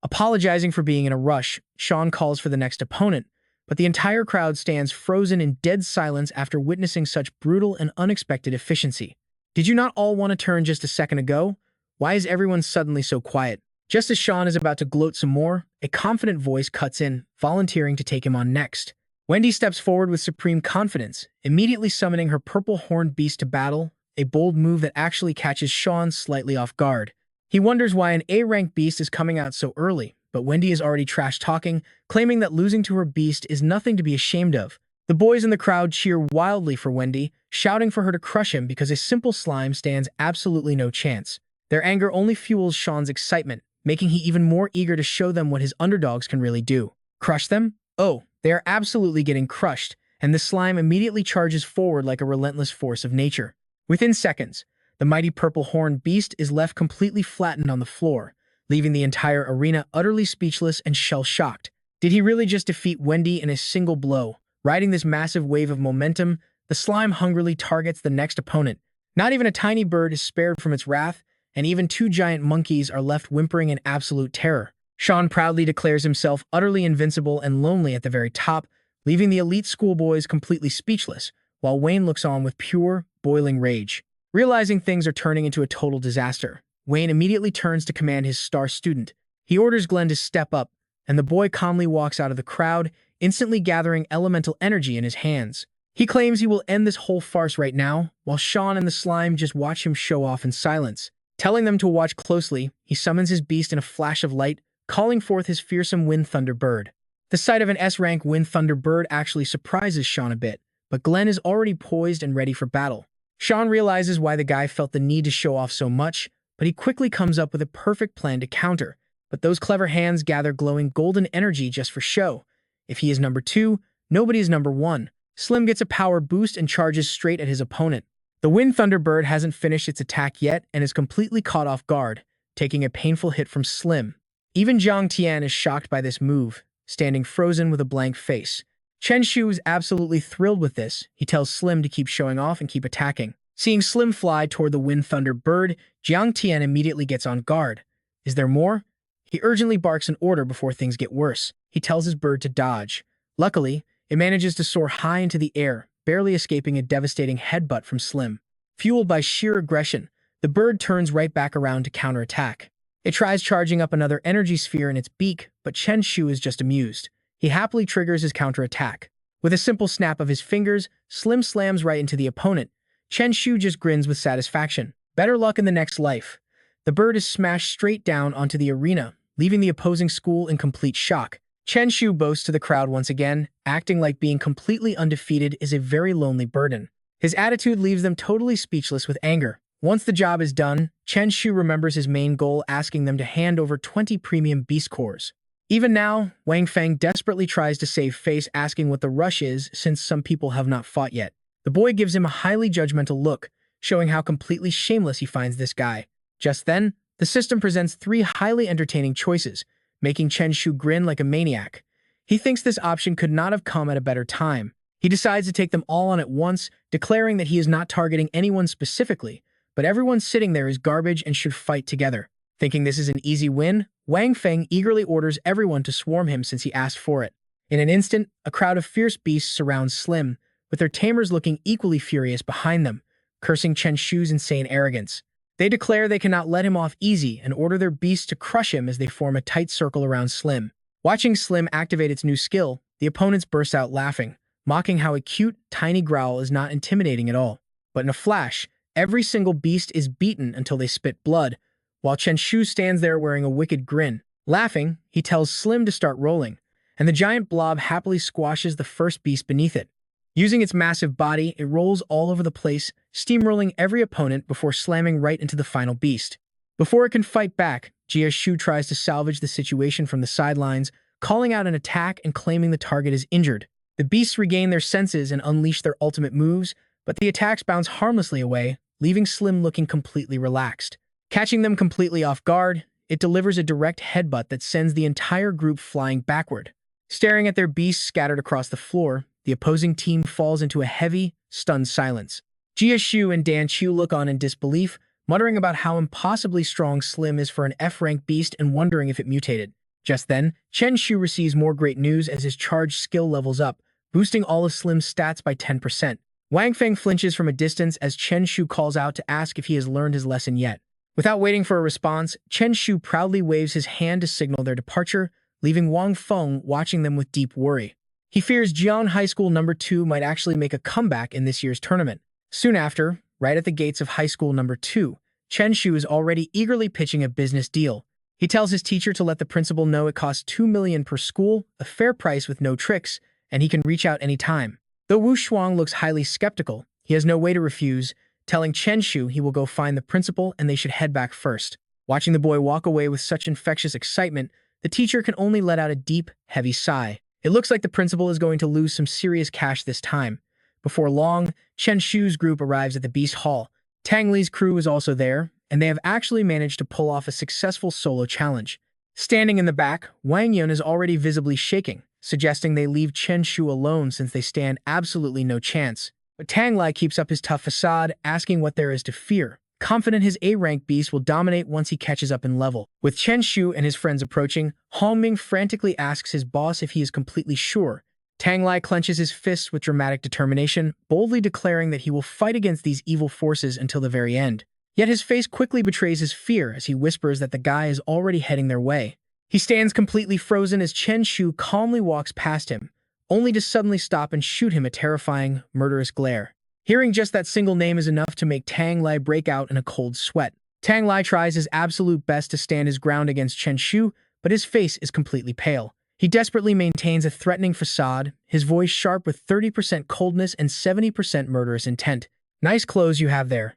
Apologizing for being in a rush, Sean calls for the next opponent, but the entire crowd stands frozen in dead silence after witnessing such brutal and unexpected efficiency. Did you not all want to turn just a second ago? Why is everyone suddenly so quiet? Just as Sean is about to gloat some more, a confident voice cuts in, volunteering to take him on next. Wendy steps forward with supreme confidence, immediately summoning her purple horned beast to battle, a bold move that actually catches Sean slightly off guard. He wonders why an A-rank beast is coming out so early, but Wendy is already trash-talking, claiming that losing to her beast is nothing to be ashamed of. The boys in the crowd cheer wildly for Wendy, shouting for her to crush him because a simple slime stands absolutely no chance. Their anger only fuels Sean's excitement, making he even more eager to show them what his underdogs can really do. Crush them? Oh, they are absolutely getting crushed, and the slime immediately charges forward like a relentless force of nature. Within seconds, the mighty purple horned beast is left completely flattened on the floor, leaving the entire arena utterly speechless and shell-shocked. Did he really just defeat Wendy in a single blow? Riding this massive wave of momentum, the slime hungrily targets the next opponent. Not even a tiny bird is spared from its wrath, and even two giant monkeys are left whimpering in absolute terror. Sean proudly declares himself utterly invincible and lonely at the very top, leaving the elite schoolboys completely speechless, while Wayne looks on with pure, boiling rage. Realizing things are turning into a total disaster, Wayne immediately turns to command his star student. He orders Glenn to step up, and the boy calmly walks out of the crowd, instantly gathering elemental energy in his hands. He claims he will end this whole farce right now, while Sean and the slime just watch him show off in silence. Telling them to watch closely, he summons his beast in a flash of light, calling forth his fearsome Wind Thunder bird. The sight of an S-rank Wind Thunder bird actually surprises Sean a bit, but Glenn is already poised and ready for battle. Sean realizes why the guy felt the need to show off so much, but he quickly comes up with a perfect plan to counter. But those clever hands gather glowing golden energy just for show. If he is number 2, nobody is number 1. Slim gets a power boost and charges straight at his opponent. The Wind Thunder bird hasn't finished its attack yet and is completely caught off guard, taking a painful hit from Slim. Even Jiang Tian is shocked by this move, standing frozen with a blank face. Chen Shu is absolutely thrilled with this. He tells Slim to keep showing off and keep attacking. Seeing Slim fly toward the Wind Thunder bird, Jiang Tian immediately gets on guard. Is there more? He urgently barks an order before things get worse. He tells his bird to dodge. Luckily, it manages to soar high into the air, barely escaping a devastating headbutt from Slim. Fueled by sheer aggression, the bird turns right back around to counterattack. It tries charging up another energy sphere in its beak, but Chen Shu is just amused. He happily triggers his counterattack. With a simple snap of his fingers, Slim slams right into the opponent. Chen Shu just grins with satisfaction. Better luck in the next life. The bird is smashed straight down onto the arena, leaving the opposing school in complete shock. Chen Shu boasts to the crowd once again, acting like being completely undefeated is a very lonely burden. His attitude leaves them totally speechless with anger. Once the job is done, Chen Shu remembers his main goal, asking them to hand over 20 premium beast cores. Even now, Wang Feng desperately tries to save face, asking what the rush is since some people have not fought yet. The boy gives him a highly judgmental look, showing how completely shameless he finds this guy. Just then, the system presents 3 highly entertaining choices, making Chen Shu grin like a maniac. He thinks this option could not have come at a better time. He decides to take them all on at once, declaring that he is not targeting anyone specifically, but everyone sitting there is garbage and should fight together. Thinking this is an easy win, Wang Feng eagerly orders everyone to swarm him since he asked for it. In an instant, a crowd of fierce beasts surrounds Slim, with their tamers looking equally furious behind them, cursing Chen Shu's insane arrogance. They declare they cannot let him off easy and order their beasts to crush him as they form a tight circle around Slim. Watching Slim activate its new skill, the opponents burst out laughing, mocking how a cute, tiny growl is not intimidating at all. But in a flash, every single beast is beaten until they spit blood, while Chen Shu stands there wearing a wicked grin. Laughing, he tells Slim to start rolling, and the giant blob happily squashes the first beast beneath it. Using its massive body, it rolls all over the place, steamrolling every opponent before slamming right into the final beast. Before it can fight back, Jia Shu tries to salvage the situation from the sidelines, calling out an attack and claiming the target is injured. The beasts regain their senses and unleash their ultimate moves, but the attacks bounce harmlessly away, leaving Slim looking completely relaxed. Catching them completely off guard, it delivers a direct headbutt that sends the entire group flying backward. Staring at their beasts scattered across the floor, the opposing team falls into a heavy, stunned silence. Jia Shu and Dan Chu look on in disbelief, muttering about how impossibly strong Slim is for an F-rank beast and wondering if it mutated. Just then, Chen Shu receives more great news as his charged skill levels up, boosting all of Slim's stats by 10%. Wang Feng flinches from a distance as Chen Shu calls out to ask if he has learned his lesson yet. Without waiting for a response, Chen Shu proudly waves his hand to signal their departure, leaving Wang Feng watching them with deep worry. He fears Jian High School No. 2 might actually make a comeback in this year's tournament. Soon after, right at the gates of High School No. 2, Chen Shu is already eagerly pitching a business deal. He tells his teacher to let the principal know it costs $2 million per school, a fair price with no tricks, and he can reach out any time. Though Wu Shuang looks highly skeptical, he has no way to refuse, telling Chen Shu he will go find the principal and they should head back first. Watching the boy walk away with such infectious excitement, the teacher can only let out a deep, heavy sigh. It looks like the principal is going to lose some serious cash this time. Before long, Chen Shu's group arrives at the Beast Hall. Tang Li's crew is also there, and they have actually managed to pull off a successful solo challenge. Standing in the back, Wang Yun is already visibly shaking, suggesting they leave Chen Shu alone since they stand absolutely no chance. But Tang Li keeps up his tough facade, asking what there is to fear, confident his A-rank beast will dominate once he catches up in level. With Chen Shu and his friends approaching, Hongming frantically asks his boss if he is completely sure. Tang Lai clenches his fists with dramatic determination, boldly declaring that he will fight against these evil forces until the very end. Yet his face quickly betrays his fear as he whispers that the guy is already heading their way. He stands completely frozen as Chen Shu calmly walks past him, only to suddenly stop and shoot him a terrifying, murderous glare. Hearing just that single name is enough to make Tang Lai break out in a cold sweat. Tang Lai tries his absolute best to stand his ground against Chen Shu, but his face is completely pale. He desperately maintains a threatening facade, his voice sharp with 30% coldness and 70% murderous intent. "Nice clothes you have there."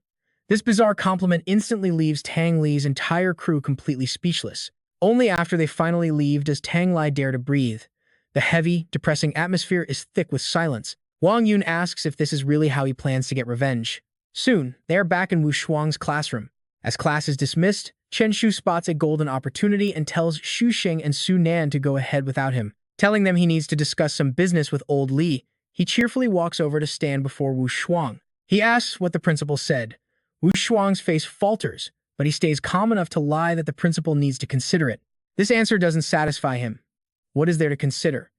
This bizarre compliment instantly leaves Tang Li's entire crew completely speechless. Only after they finally leave does Tang Lai dare to breathe. The heavy, depressing atmosphere is thick with silence. Wang Yun asks if this is really how he plans to get revenge. Soon, they are back in Wu Shuang's classroom. As class is dismissed, Chen Shu spots a golden opportunity and tells Xu Xing and Su Nan to go ahead without him. Telling them he needs to discuss some business with old Li, he cheerfully walks over to stand before Wu Shuang. He asks what the principal said. Wu Shuang's face falters, but he stays calm enough to lie that the principal needs to consider it. This answer doesn't satisfy him. What is there to consider?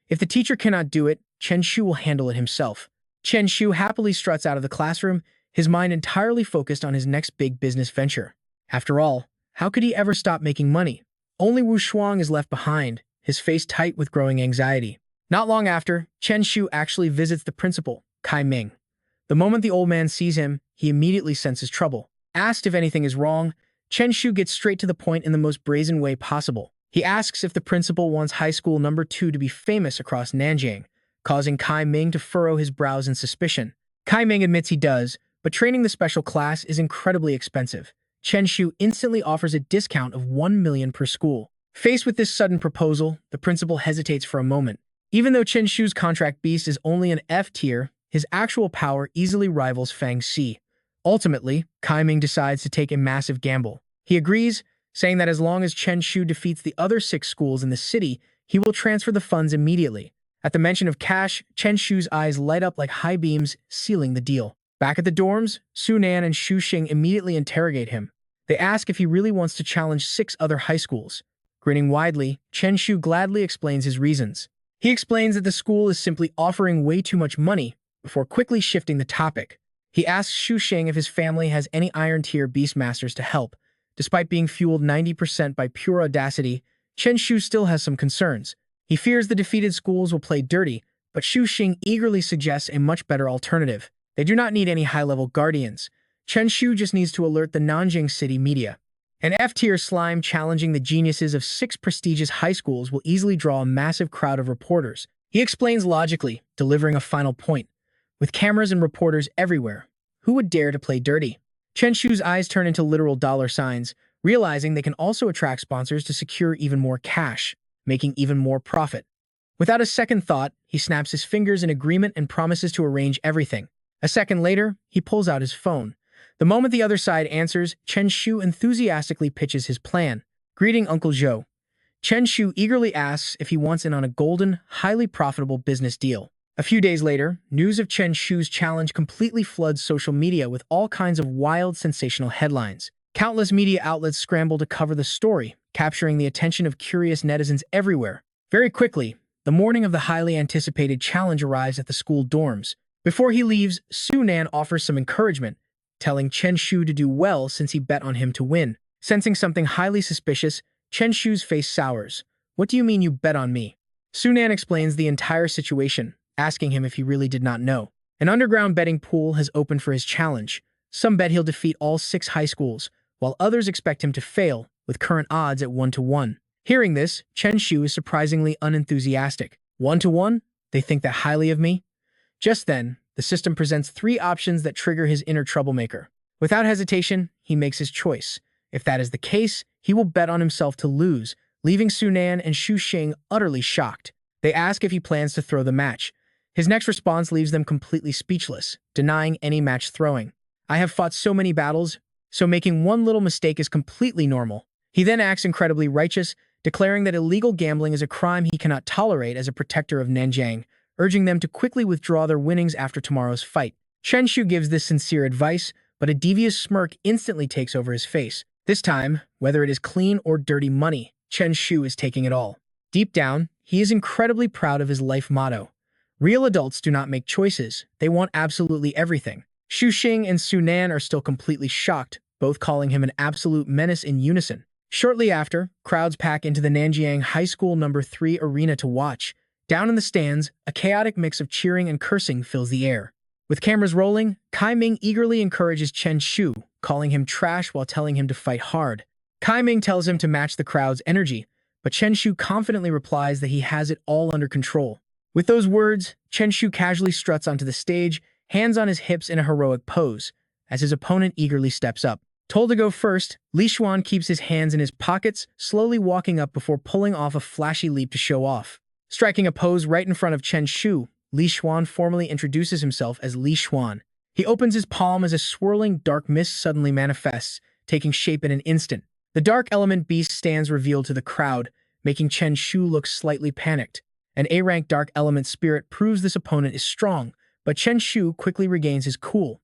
If the teacher cannot do it, Chen Shu will handle it himself. Chen Shu happily struts out of the classroom, his mind entirely focused on his next big business venture. After all, how could he ever stop making money? Only Wu Shuang is left behind, his face tight with growing anxiety. Not long after, Chen Shu actually visits the principal, Kai Ming. The moment the old man sees him, he immediately senses trouble. Asked if anything is wrong, Chen Shu gets straight to the point in the most brazen way possible. He asks if the principal wants high school number 2 to be famous across Nanjing, causing Kai Ming to furrow his brows in suspicion. Kai Ming admits he does, but training the special class is incredibly expensive. Chen Shu instantly offers a discount of 1 million per school. Faced with this sudden proposal, the principal hesitates for a moment. Even though Chen Shu's contract beast is only an F tier, his actual power easily rivals Fang Xi. Ultimately, Kai Ming decides to take a massive gamble. He agrees, saying that as long as Chen Shu defeats the other 6 schools in the city, he will transfer the funds immediately. At the mention of cash, Chen Shu's eyes light up like high beams, sealing the deal. Back at the dorms, Su Nan and Xu Xing immediately interrogate him. They ask if he really wants to challenge 6 other high schools. Grinning widely, Chen Shu gladly explains his reasons. He explains that the school is simply offering way too much money, before quickly shifting the topic. He asks Xu Xing if his family has any Iron-tier Beastmasters to help. Despite being fueled 90% by pure audacity, Chen Shu still has some concerns. He fears the defeated schools will play dirty, but Xu Xing eagerly suggests a much better alternative. They do not need any high-level guardians. Chen Shu just needs to alert the Nanjing city media. An F-tier slime challenging the geniuses of 6 prestigious high schools will easily draw a massive crowd of reporters. He explains logically, delivering a final point. With cameras and reporters everywhere, who would dare to play dirty? Chen Shu's eyes turn into literal dollar signs, realizing they can also attract sponsors to secure even more cash, making even more profit. Without a second thought, he snaps his fingers in agreement and promises to arrange everything. A second later, he pulls out his phone. The moment the other side answers, Chen Shu enthusiastically pitches his plan. "Greeting, Uncle Zhou." Chen Shu eagerly asks if he wants in on a golden, highly profitable business deal. A few days later, news of Chen Shu's challenge completely floods social media with all kinds of wild, sensational headlines. Countless media outlets scramble to cover the story, capturing the attention of curious netizens everywhere. Very quickly, the morning of the highly anticipated challenge arrives at the school dorms. Before he leaves, Su Nan offers some encouragement, telling Chen Shu to do well since he bet on him to win. Sensing something highly suspicious, Chen Shu's face sours. "What do you mean you bet on me?" Su Nan explains the entire situation, asking him if he really did not know. An underground betting pool has opened for his challenge. Some bet he'll defeat all 6 high schools, while others expect him to fail, with current odds at 1-to-1. Hearing this, Chen Shu is surprisingly unenthusiastic. 1-to-1? They think that highly of me? Just then, the system presents 3 options that trigger his inner troublemaker. Without hesitation, he makes his choice. If that is the case, he will bet on himself to lose, leaving Su Nan and Xu Xing utterly shocked. They ask if he plans to throw the match. His next response leaves them completely speechless, denying any match throwing. "I have fought so many battles, so making one little mistake is completely normal." He then acts incredibly righteous, declaring that illegal gambling is a crime he cannot tolerate as a protector of Nanjing, urging them to quickly withdraw their winnings after tomorrow's fight. Chen Shu gives this sincere advice, but a devious smirk instantly takes over his face. This time, whether it is clean or dirty money, Chen Shu is taking it all. Deep down, he is incredibly proud of his life motto. Real adults do not make choices, they want absolutely everything. Xu Xing and Su Nan are still completely shocked, both calling him an absolute menace in unison. Shortly after, crowds pack into the Nanjiang High School No. 3 arena to watch. Down in the stands, a chaotic mix of cheering and cursing fills the air. With cameras rolling, Kai Ming eagerly encourages Chen Shu, calling him trash while telling him to fight hard. Kai Ming tells him to match the crowd's energy, but Chen Shu confidently replies that he has it all under control. With those words, Chen Shu casually struts onto the stage, hands on his hips in a heroic pose, as his opponent eagerly steps up. Told to go first, Li Xuan keeps his hands in his pockets, slowly walking up before pulling off a flashy leap to show off. Striking a pose right in front of Chen Shu, Li Xuan formally introduces himself as Li Xuan. He opens his palm as a swirling dark mist suddenly manifests, taking shape in an instant. The dark element beast stands revealed to the crowd, making Chen Shu look slightly panicked. An A-rank dark element spirit proves this opponent is strong, but Chen Shu quickly regains his cool.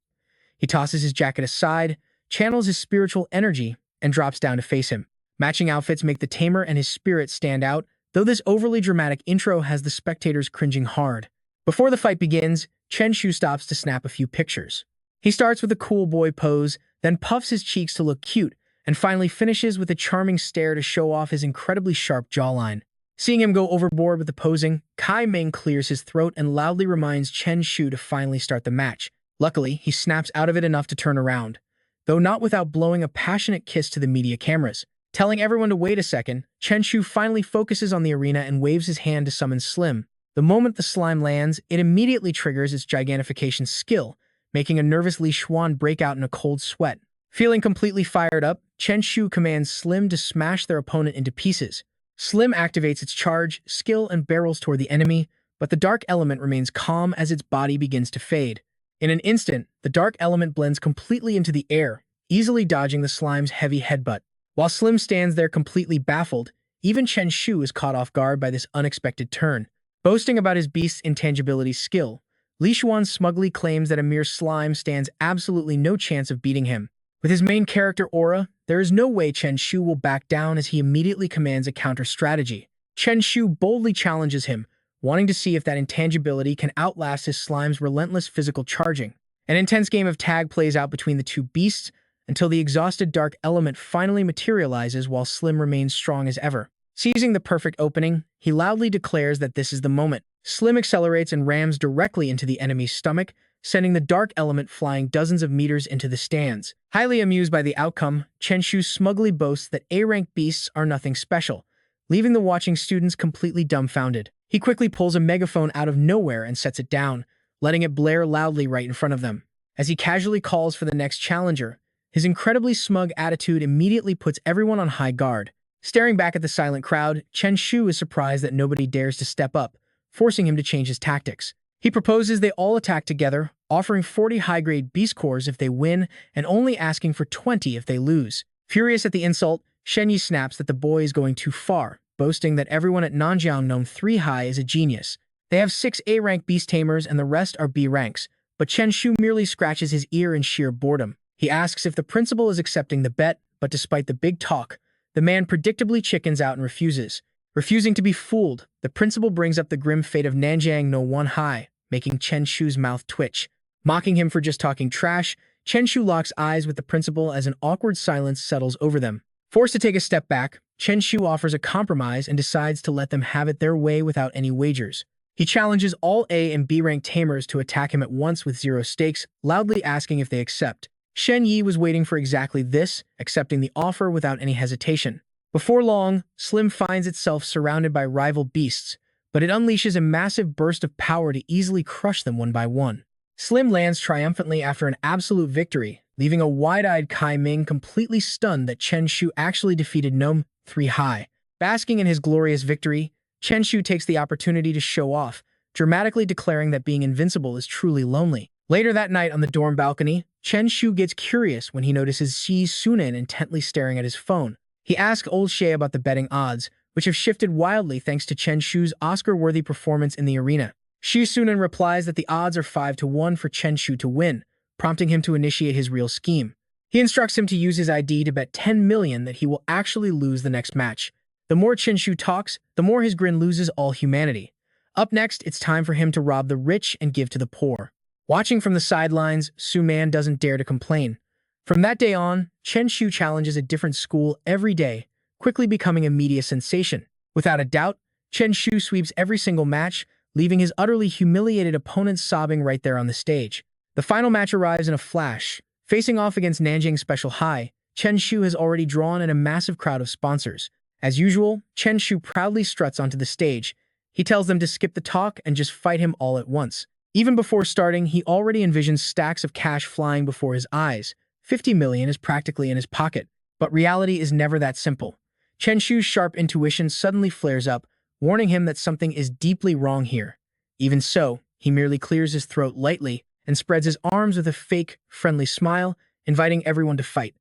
He tosses his jacket aside, channels his spiritual energy, and drops down to face him. Matching outfits make the Tamer and his spirit stand out, though this overly dramatic intro has the spectators cringing hard. Before the fight begins, Chen Shu stops to snap a few pictures. He starts with a cool boy pose, then puffs his cheeks to look cute, and finally finishes with a charming stare to show off his incredibly sharp jawline. Seeing him go overboard with the posing, Kai Ming clears his throat and loudly reminds Chen Shu to finally start the match. Luckily, he snaps out of it enough to turn around, though not without blowing a passionate kiss to the media cameras. Telling everyone to wait a second, Chen Shu finally focuses on the arena and waves his hand to summon Slim. The moment the slime lands, it immediately triggers its gigantification skill, making a nervous Li Xuan break out in a cold sweat. Feeling completely fired up, Chen Shu commands Slim to smash their opponent into pieces. Slim activates its charge, skill, and barrels toward the enemy, but the dark element remains calm as its body begins to fade. In an instant, the dark element blends completely into the air, easily dodging the slime's heavy headbutt. While Slim stands there completely baffled, even Chen Shu is caught off guard by this unexpected turn. Boasting about his beast's intangibility skill, Li Xuan smugly claims that a mere slime stands absolutely no chance of beating him. With his main character aura, there is no way Chen Shu will back down as he immediately commands a counter-strategy. Chen Shu boldly challenges him, wanting to see if that intangibility can outlast his slime's relentless physical charging. An intense game of tag plays out between the two beasts until the exhausted dark element finally materializes while Slim remains strong as ever. Seizing the perfect opening, he loudly declares that this is the moment. Slim accelerates and rams directly into the enemy's stomach, sending the dark element flying dozens of meters into the stands. Highly amused by the outcome, Chen Shu smugly boasts that A-rank beasts are nothing special, leaving the watching students completely dumbfounded. He quickly pulls a megaphone out of nowhere and sets it down, letting it blare loudly right in front of them. As he casually calls for the next challenger, his incredibly smug attitude immediately puts everyone on high guard. Staring back at the silent crowd, Chen Shu is surprised that nobody dares to step up, forcing him to change his tactics. He proposes they all attack together, offering 40 high-grade beast cores if they win and only asking for 20 if they lose. Furious at the insult, Shen Yi snaps that the boy is going too far, boasting that everyone at Nanjiang Gnome 3 High is a genius. They have 6 A-rank Beast Tamers and the rest are B ranks, but Chen Shu merely scratches his ear in sheer boredom. He asks if the principal is accepting the bet, but despite the big talk, the man predictably chickens out and refuses. Refusing to be fooled, the principal brings up the grim fate of Nanjiang No 1 High, making Chen Shu's mouth twitch. Mocking him for just talking trash, Chen Shu locks eyes with the principal as an awkward silence settles over them. Forced to take a step back, Chen Shu offers a compromise and decides to let them have it their way without any wagers. He challenges all A and B rank Tamers to attack him at once with 0 stakes, loudly asking if they accept. Shen Yi was waiting for exactly this, accepting the offer without any hesitation. Before long, Slim finds itself surrounded by rival beasts, but it unleashes a massive burst of power to easily crush them one by one. Slim lands triumphantly after an absolute victory, leaving a wide-eyed Kai Ming completely stunned that Chen Shu actually defeated Gnome 3 High. Basking in his glorious victory, Chen Shu takes the opportunity to show off, dramatically declaring that being invincible is truly lonely. Later that night on the dorm balcony, Chen Shu gets curious when he notices Xi Sunan intently staring at his phone. He asks old Xie about the betting odds, which have shifted wildly thanks to Chen Shu's Oscar-worthy performance in the arena. Xi Sunan replies that the odds are 5-1 for Chen Shu to win, prompting him to initiate his real scheme. He instructs him to use his ID to bet 10 million that he will actually lose the next match. The more Chen Shu talks, the more his grin loses all humanity. Up next, it's time for him to rob the rich and give to the poor. Watching from the sidelines, Su Man doesn't dare to complain. From that day on, Chen Shu challenges a different school every day, quickly becoming a media sensation. Without a doubt, Chen Shu sweeps every single match, leaving his utterly humiliated opponents sobbing right there on the stage. The final match arrives in a flash. Facing off against Nanjing Special High, Chen Shu has already drawn in a massive crowd of sponsors. As usual, Chen Shu proudly struts onto the stage. He tells them to skip the talk and just fight him all at once. Even before starting, he already envisions stacks of cash flying before his eyes. 50 million is practically in his pocket. But reality is never that simple. Chen Shu's sharp intuition suddenly flares up, warning him that something is deeply wrong here. Even so, he merely clears his throat lightly and spreads his arms with a fake, friendly smile, inviting everyone to fight.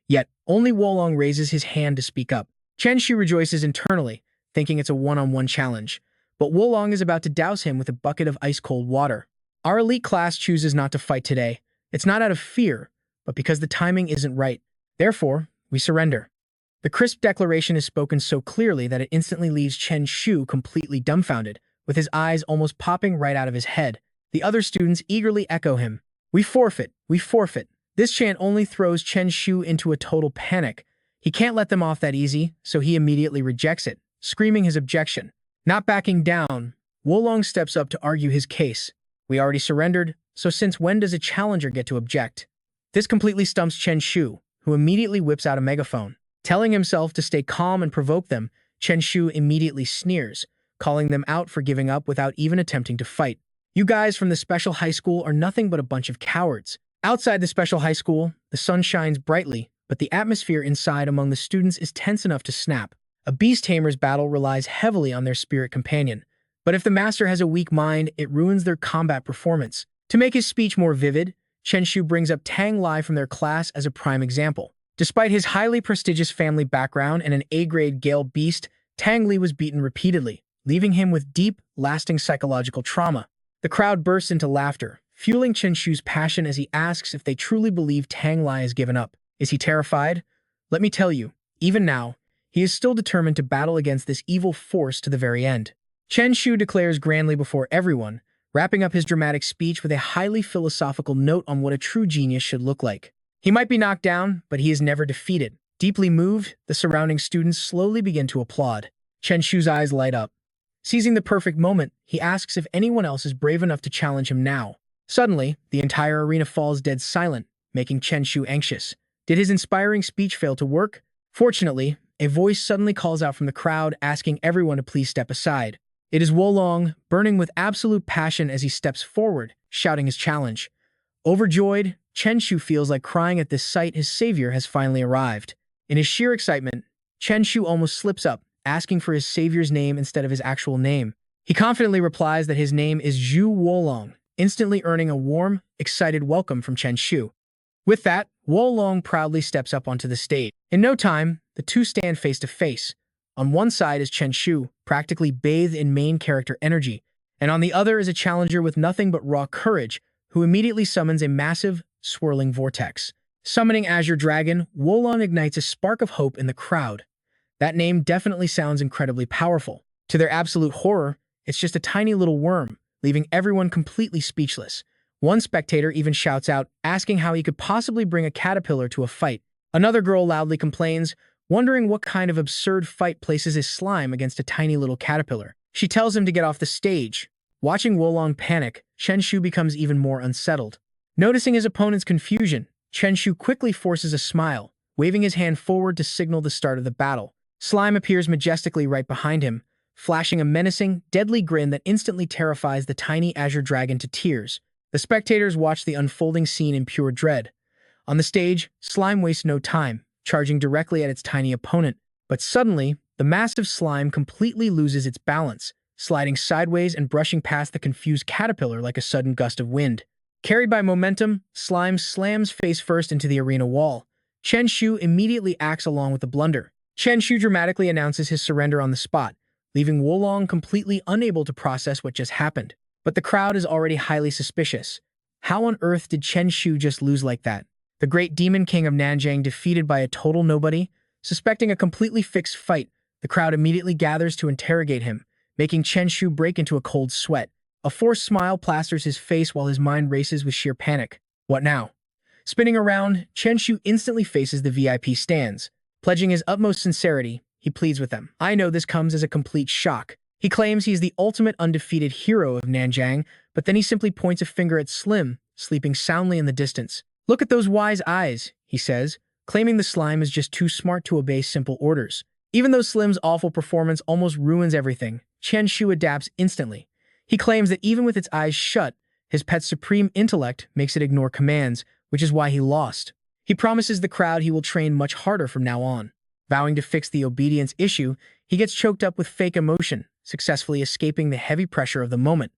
Yet, only Wolong raises his hand to speak up. Chen Shu rejoices internally, thinking it's a one-on-one challenge. But Wolong is about to douse him with a bucket of ice-cold water. Our elite class chooses not to fight today. It's not out of fear, but because the timing isn't right. Therefore, we surrender. The crisp declaration is spoken so clearly that it instantly leaves Chen Shu completely dumbfounded, with his eyes almost popping right out of his head. The other students eagerly echo him. We forfeit, we forfeit. This chant only throws Chen Shu into a total panic. He can't let them off that easy, so he immediately rejects it, screaming his objection. Not backing down, Wolong steps up to argue his case. We already surrendered, so since when does a challenger get to object? This completely stumps Chen Shu, who immediately whips out a megaphone. Telling himself to stay calm and provoke them, Chen Shu immediately sneers, calling them out for giving up without even attempting to fight. You guys from the special high school are nothing but a bunch of cowards. Outside the special high school, the sun shines brightly, but the atmosphere inside among the students is tense enough to snap. A Beast Tamers battle relies heavily on their spirit companion, but if the master has a weak mind, it ruins their combat performance. To make his speech more vivid, Chen Shu brings up Tang Lai from their class as a prime example. Despite his highly prestigious family background and an A-grade Gale beast, Tang Li was beaten repeatedly, leaving him with deep, lasting psychological trauma. The crowd bursts into laughter, fueling Chen Shu's passion as he asks if they truly believe Tang Lai has given up. Is he terrified? Let me tell you, even now, he is still determined to battle against this evil force to the very end. Chen Shu declares grandly before everyone, wrapping up his dramatic speech with a highly philosophical note on what a true genius should look like. He might be knocked down, but he is never defeated. Deeply moved, the surrounding students slowly begin to applaud. Chen Shu's eyes light up. Seizing the perfect moment, he asks if anyone else is brave enough to challenge him now. Suddenly, the entire arena falls dead silent, making Chen Shu anxious. Did his inspiring speech fail to work? Fortunately, a voice suddenly calls out from the crowd, asking everyone to please step aside. It is Wolong, burning with absolute passion as he steps forward, shouting his challenge. Overjoyed, Chen Shu feels like crying at this sight his savior has finally arrived. In his sheer excitement, Chen Shu almost slips up, asking for his savior's name instead of his actual name. He confidently replies that his name is Zhu Wolong, instantly earning a warm, excited welcome from Chen Shu. With that, Wolong proudly steps up onto the stage. In no time, the two stand face to face. On one side is Chen Shu, practically bathed in main character energy, and on the other is a challenger with nothing but raw courage, who immediately summons a massive, swirling vortex. Summoning Azure Dragon, Wolong ignites a spark of hope in the crowd. That name definitely sounds incredibly powerful. To their absolute horror, it's just a tiny little worm, leaving everyone completely speechless. One spectator even shouts out, asking how he could possibly bring a caterpillar to a fight. Another girl loudly complains, wondering what kind of absurd fight places his slime against a tiny little caterpillar. She tells him to get off the stage. Watching Wolong panic, Chen Shu becomes even more unsettled. Noticing his opponent's confusion, Chen Shu quickly forces a smile, waving his hand forward to signal the start of the battle. Slime appears majestically right behind him, flashing a menacing, deadly grin that instantly terrifies the tiny Azure Dragon to tears. The spectators watch the unfolding scene in pure dread. On the stage, Slime wastes no time, charging directly at its tiny opponent. But suddenly, the massive slime completely loses its balance, sliding sideways and brushing past the confused caterpillar like a sudden gust of wind. Carried by momentum, Slime slams face first into the arena wall. Chen Shu immediately acts along with the blunder. Chen Shu dramatically announces his surrender on the spot, leaving Wolong completely unable to process what just happened. But the crowd is already highly suspicious. How on earth did Chen Shu just lose like that? The great demon king of Nanjing defeated by a total nobody? Suspecting a completely fixed fight, the crowd immediately gathers to interrogate him, making Chen Shu break into a cold sweat. A forced smile plasters his face while his mind races with sheer panic. What now? Spinning around, Chen Shu instantly faces the VIP stands. Pledging his utmost sincerity, he pleads with them. I know this comes as a complete shock. He claims he is the ultimate undefeated hero of Nanjing, but then he simply points a finger at Slim, sleeping soundly in the distance. Look at those wise eyes, he says, claiming the slime is just too smart to obey simple orders. Even though Slim's awful performance almost ruins everything, Chen Shu adapts instantly. He claims that even with its eyes shut, his pet's supreme intellect makes it ignore commands, which is why he lost. He promises the crowd he will train much harder from now on. Vowing to fix the obedience issue, he gets choked up with fake emotion, successfully escaping the heavy pressure of the moment.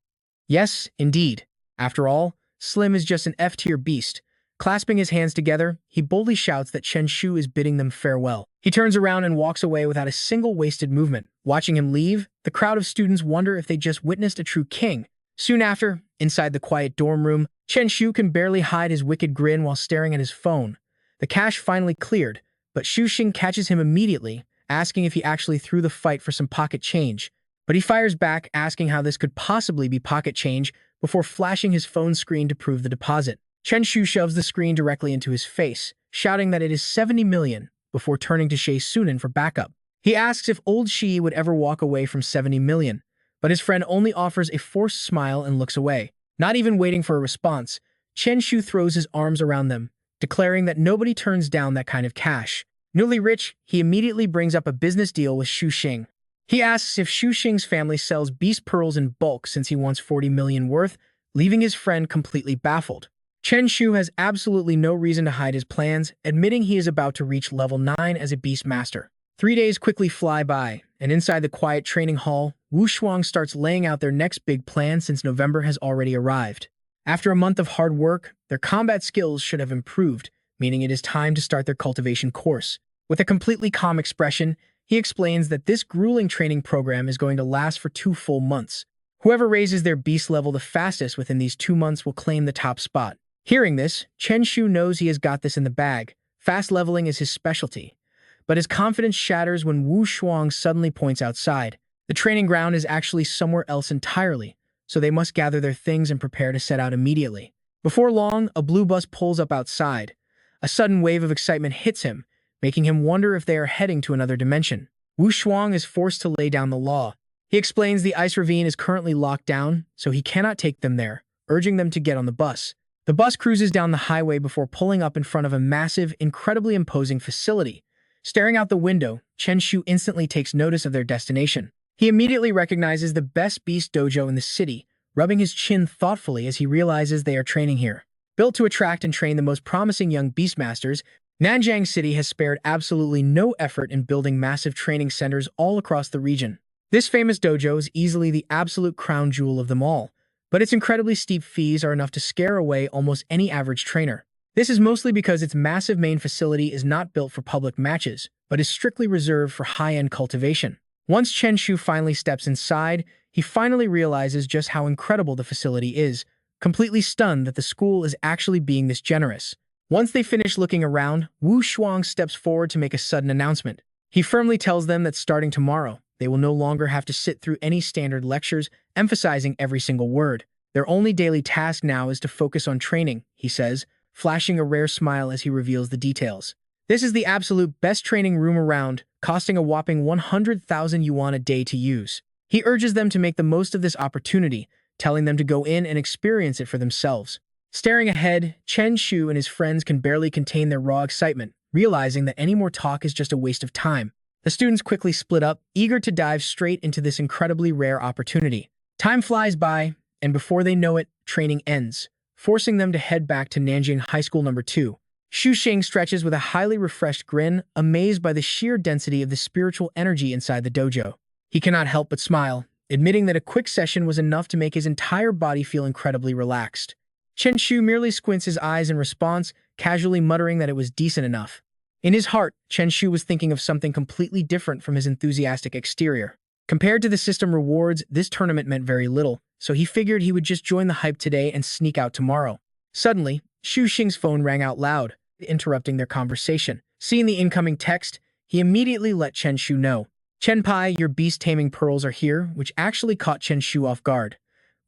Yes, indeed. After all, Slim is just an F-tier beast. Clasping his hands together, he boldly shouts that Chen Shu is bidding them farewell. He turns around and walks away without a single wasted movement. Watching him leave, the crowd of students wonder if they just witnessed a true king. Soon after, inside the quiet dorm room, Chen Shu can barely hide his wicked grin while staring at his phone. The cache finally cleared, but Shu Xing catches him immediately, asking if he actually threw the fight for some pocket change. But he fires back, asking how this could possibly be pocket change before flashing his phone screen to prove the deposit. Chen Shu shoves the screen directly into his face, shouting that it is 70 million, before turning to Shay Sunan for backup. He asks if old Shi would ever walk away from 70 million, but his friend only offers a forced smile and looks away. Not even waiting for a response, Chen Shu throws his arms around them, declaring that nobody turns down that kind of cash. Newly rich, he immediately brings up a business deal with Shu Xing. He asks if Shu Xing's family sells beast pearls in bulk since he wants 40 million worth, leaving his friend completely baffled. Chen Shu has absolutely no reason to hide his plans, admitting he is about to reach level 9 as a beast master. 3 days quickly fly by, and inside the quiet training hall, Wu Shuang starts laying out their next big plan since November has already arrived. After a month of hard work, their combat skills should have improved, meaning it is time to start their cultivation course. With a completely calm expression, he explains that this grueling training program is going to last for 2 full months. Whoever raises their beast level the fastest within these 2 months will claim the top spot. Hearing this, Chen Shu knows he has got this in the bag. Fast leveling is his specialty. But his confidence shatters when Wu Shuang suddenly points outside. The training ground is actually somewhere else entirely, so they must gather their things and prepare to set out immediately. Before long, a blue bus pulls up outside. A sudden wave of excitement hits him, making him wonder if they are heading to another dimension. Wu Shuang is forced to lay down the law. He explains the ice ravine is currently locked down, so he cannot take them there, urging them to get on the bus. The bus cruises down the highway before pulling up in front of a massive, incredibly imposing facility. Staring out the window, Chen Shu instantly takes notice of their destination. He immediately recognizes the best beast dojo in the city, rubbing his chin thoughtfully as he realizes they are training here. Built to attract and train the most promising young beastmasters, Nanjing City has spared absolutely no effort in building massive training centers all across the region. This famous dojo is easily the absolute crown jewel of them all, but its incredibly steep fees are enough to scare away almost any average trainer. This is mostly because its massive main facility is not built for public matches, but is strictly reserved for high-end cultivation. Once Chen Shu finally steps inside, he finally realizes just how incredible the facility is, completely stunned that the school is actually being this generous. Once they finish looking around, Wu Shuang steps forward to make a sudden announcement. He firmly tells them that starting tomorrow, they will no longer have to sit through any standard lectures, emphasizing every single word. Their only daily task now is to focus on training, he says, flashing a rare smile as he reveals the details. This is the absolute best training room around, costing a whopping 100,000 yuan a day to use. He urges them to make the most of this opportunity, telling them to go in and experience it for themselves. Staring ahead, Chen Shu and his friends can barely contain their raw excitement, realizing that any more talk is just a waste of time. The students quickly split up, eager to dive straight into this incredibly rare opportunity. Time flies by, and before they know it, training ends, forcing them to head back to Nanjing High School No. 2. Shu Xing stretches with a highly refreshed grin, amazed by the sheer density of the spiritual energy inside the dojo. He cannot help but smile, admitting that a quick session was enough to make his entire body feel incredibly relaxed. Chen Shu merely squints his eyes in response, casually muttering that it was decent enough. In his heart, Chen Shu was thinking of something completely different from his enthusiastic exterior. Compared to the system rewards, this tournament meant very little, so he figured he would just join the hype today and sneak out tomorrow. Suddenly, Xu Xing's phone rang out loud, interrupting their conversation. Seeing the incoming text, he immediately let Chen Shu know. Chen Pai, your beast taming pearls are here, which actually caught Chen Shu off guard.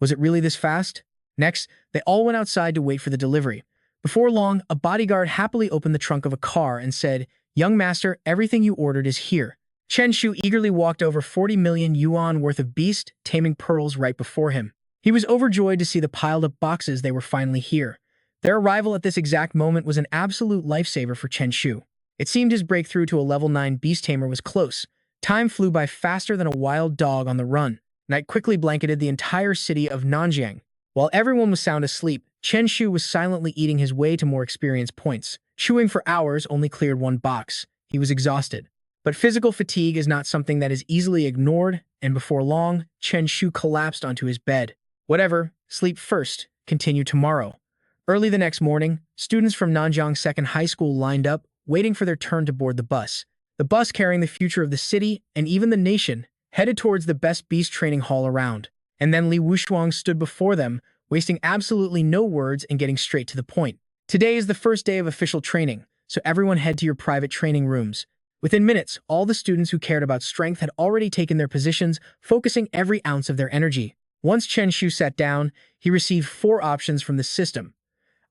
Was it really this fast? Next, they all went outside to wait for the delivery. Before long, a bodyguard happily opened the trunk of a car and said, "Young master, everything you ordered is here." Chen Shu eagerly walked over 40 million yuan worth of beast taming pearls right before him. He was overjoyed to see the piled-up boxes. They were finally here. Their arrival at this exact moment was an absolute lifesaver for Chen Shu. It seemed his breakthrough to a level 9 beast tamer was close. Time flew by faster than a wild dog on the run. Night quickly blanketed the entire city of Nanjiang. While everyone was sound asleep, Chen Shu was silently eating his way to more experience points. Chewing for hours only cleared one box. He was exhausted. But physical fatigue is not something that is easily ignored, and before long, Chen Shu collapsed onto his bed. Whatever, sleep first, continue tomorrow. Early the next morning, students from Nanjiang Second High School lined up, waiting for their turn to board the bus. The bus carrying the future of the city, and even the nation, headed towards the best beast training hall around. And then Li Wushuang stood before them, wasting absolutely no words and getting straight to the point. Today is the first day of official training, so everyone head to your private training rooms. Within minutes, all the students who cared about strength had already taken their positions, focusing every ounce of their energy. Once Chen Shu sat down, he received 4 options from the system.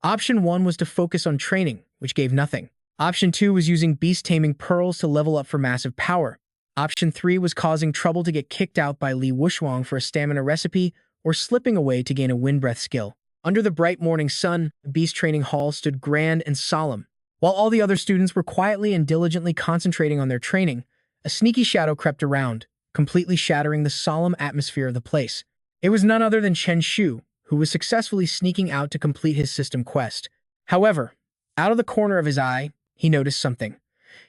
Option 1 was to focus on training, which gave nothing. Option 2 was using beast taming pearls to level up for massive power. Option 3 was causing trouble to get kicked out by Li Wushuang for a stamina recipe, or slipping away to gain a wind breath skill. Under the bright morning sun, the beast training hall stood grand and solemn. While all the other students were quietly and diligently concentrating on their training, a sneaky shadow crept around, completely shattering the solemn atmosphere of the place. It was none other than Chen Shu, who was successfully sneaking out to complete his system quest. However, out of the corner of his eye, he noticed something.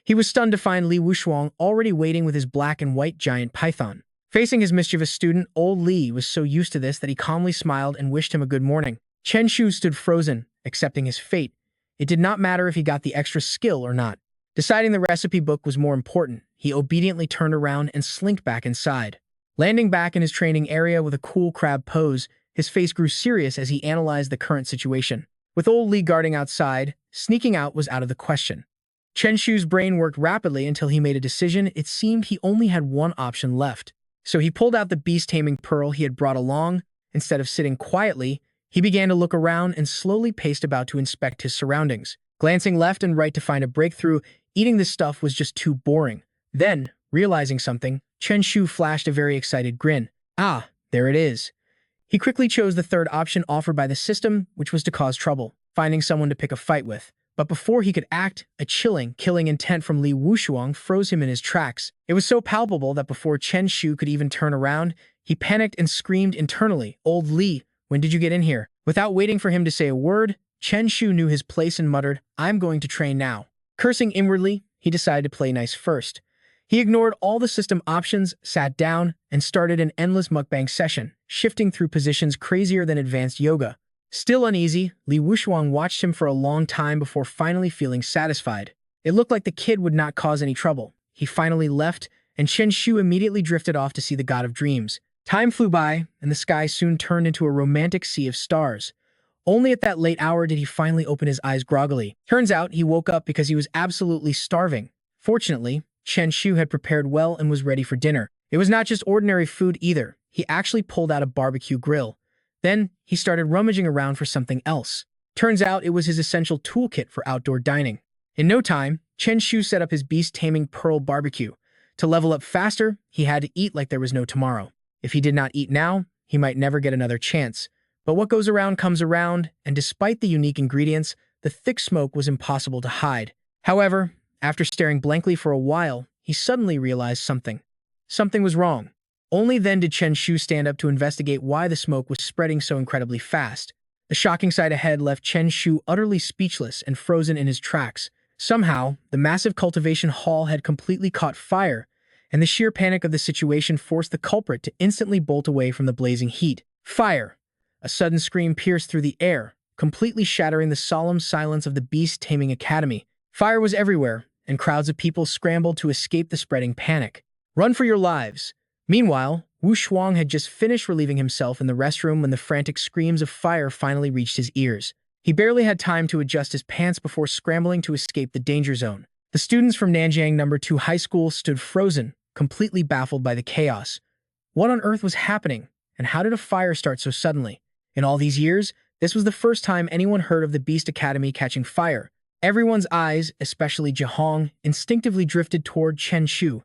He was stunned to find Li Wushuang already waiting with his black and white giant python. Facing his mischievous student, old Li was so used to this that he calmly smiled and wished him a good morning. Chen Shu stood frozen, accepting his fate. It did not matter if he got the extra skill or not. Deciding the recipe book was more important, he obediently turned around and slinked back inside. Landing back in his training area with a cool crab pose, his face grew serious as he analyzed the current situation. With old Li guarding outside, sneaking out was out of the question. Chen Shu's brain worked rapidly until he made a decision. It seemed he only had one option left. So he pulled out the beast-taming pearl he had brought along. Instead of sitting quietly, he began to look around and slowly paced about to inspect his surroundings. Glancing left and right to find a breakthrough, eating this stuff was just too boring. Then, realizing something, Chen Shu flashed a very excited grin. Ah, there it is. He quickly chose the third option offered by the system, which was to cause trouble, finding someone to pick a fight with. But before he could act, a chilling, killing intent from Li Wushuang froze him in his tracks. It was so palpable that before Chen Shu could even turn around, he panicked and screamed internally, "Old Li, when did you get in here?" Without waiting for him to say a word, Chen Shu knew his place and muttered, "I'm going to train now." Cursing inwardly, he decided to play nice first. He ignored all the system options, sat down, and started an endless mukbang session, shifting through positions crazier than advanced yoga. Still uneasy, Li Wushuang watched him for a long time before finally feeling satisfied. It looked like the kid would not cause any trouble. He finally left, and Chen Shu immediately drifted off to see the god of dreams. Time flew by, and the sky soon turned into a romantic sea of stars. Only at that late hour did he finally open his eyes groggily. Turns out he woke up because he was absolutely starving. Fortunately, Chen Shu had prepared well and was ready for dinner. It was not just ordinary food either. He actually pulled out a barbecue grill. Then, he started rummaging around for something else. Turns out it was his essential toolkit for outdoor dining. In no time, Chen Shu set up his beast-taming pearl barbecue. To level up faster, he had to eat like there was no tomorrow. If he did not eat now, he might never get another chance. But what goes around comes around, and despite the unique ingredients, the thick smoke was impossible to hide. However, after staring blankly for a while, he suddenly realized something. Something was wrong. Only then did Chen Shu stand up to investigate why the smoke was spreading so incredibly fast. The shocking sight ahead left Chen Shu utterly speechless and frozen in his tracks. Somehow, the massive cultivation hall had completely caught fire, and the sheer panic of the situation forced the culprit to instantly bolt away from the blazing heat. Fire! A sudden scream pierced through the air, completely shattering the solemn silence of the Beast Taming Academy. Fire was everywhere, and crowds of people scrambled to escape the spreading panic. Run for your lives! Meanwhile, Wu Shuang had just finished relieving himself in the restroom when the frantic screams of fire finally reached his ears. He barely had time to adjust his pants before scrambling to escape the danger zone. The students from Nanjing No. 2 High School stood frozen, completely baffled by the chaos. What on earth was happening, and how did a fire start so suddenly? In all these years, this was the first time anyone heard of the Beast Academy catching fire. Everyone's eyes, especially Jihong, instinctively drifted toward Chen Shu.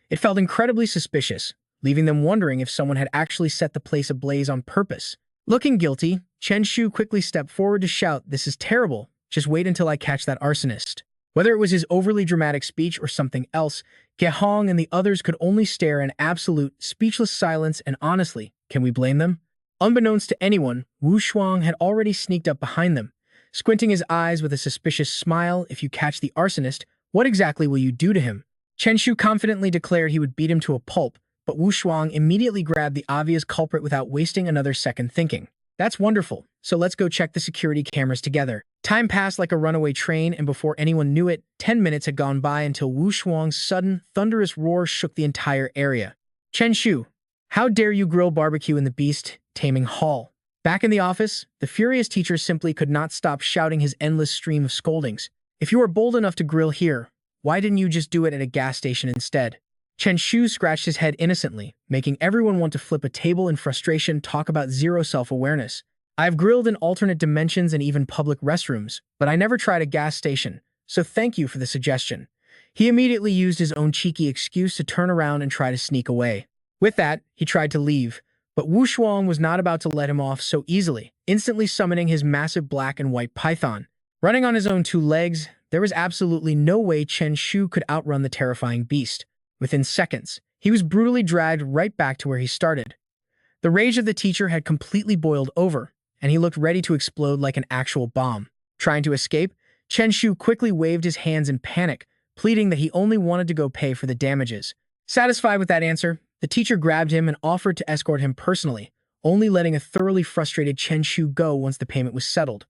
It felt incredibly suspicious, leaving them wondering if someone had actually set the place ablaze on purpose. Looking guilty, Chen Shu quickly stepped forward to shout, "This is terrible. Just wait until I catch that arsonist." Whether it was his overly dramatic speech or something else, Gehong and the others could only stare in absolute, speechless silence, and honestly, can we blame them? Unbeknownst to anyone, Wu Shuang had already sneaked up behind them. Squinting his eyes with a suspicious smile, "If you catch the arsonist, what exactly will you do to him?" Chen Shu confidently declared he would beat him to a pulp, but Wu Shuang immediately grabbed the obvious culprit without wasting another second thinking. "That's wonderful, so let's go check the security cameras together." Time passed like a runaway train, and before anyone knew it, 10 minutes had gone by until Wu Shuang's sudden, thunderous roar shook the entire area. "Chen Shu, how dare you grill barbecue in the Beast Taming Hall?" Back in the office, the furious teacher simply could not stop shouting his endless stream of scoldings. "If you are bold enough to grill here, why didn't you just do it at a gas station instead?" Chen Shu scratched his head innocently, making everyone want to flip a table in frustration. Talk about zero self-awareness. "I've grilled in alternate dimensions and even public restrooms, but I never tried a gas station, so thank you for the suggestion." He immediately used his own cheeky excuse to turn around and try to sneak away. With that, he tried to leave, but Wu Shuang was not about to let him off so easily, instantly summoning his massive black and white python. Running on his own two legs, there was absolutely no way Chen Shu could outrun the terrifying beast. Within seconds, he was brutally dragged right back to where he started. The rage of the teacher had completely boiled over, and he looked ready to explode like an actual bomb. Trying to escape, Chen Shu quickly waved his hands in panic, pleading that he only wanted to go pay for the damages. Satisfied with that answer, the teacher grabbed him and offered to escort him personally, only letting a thoroughly frustrated Chen Shu go once the payment was settled.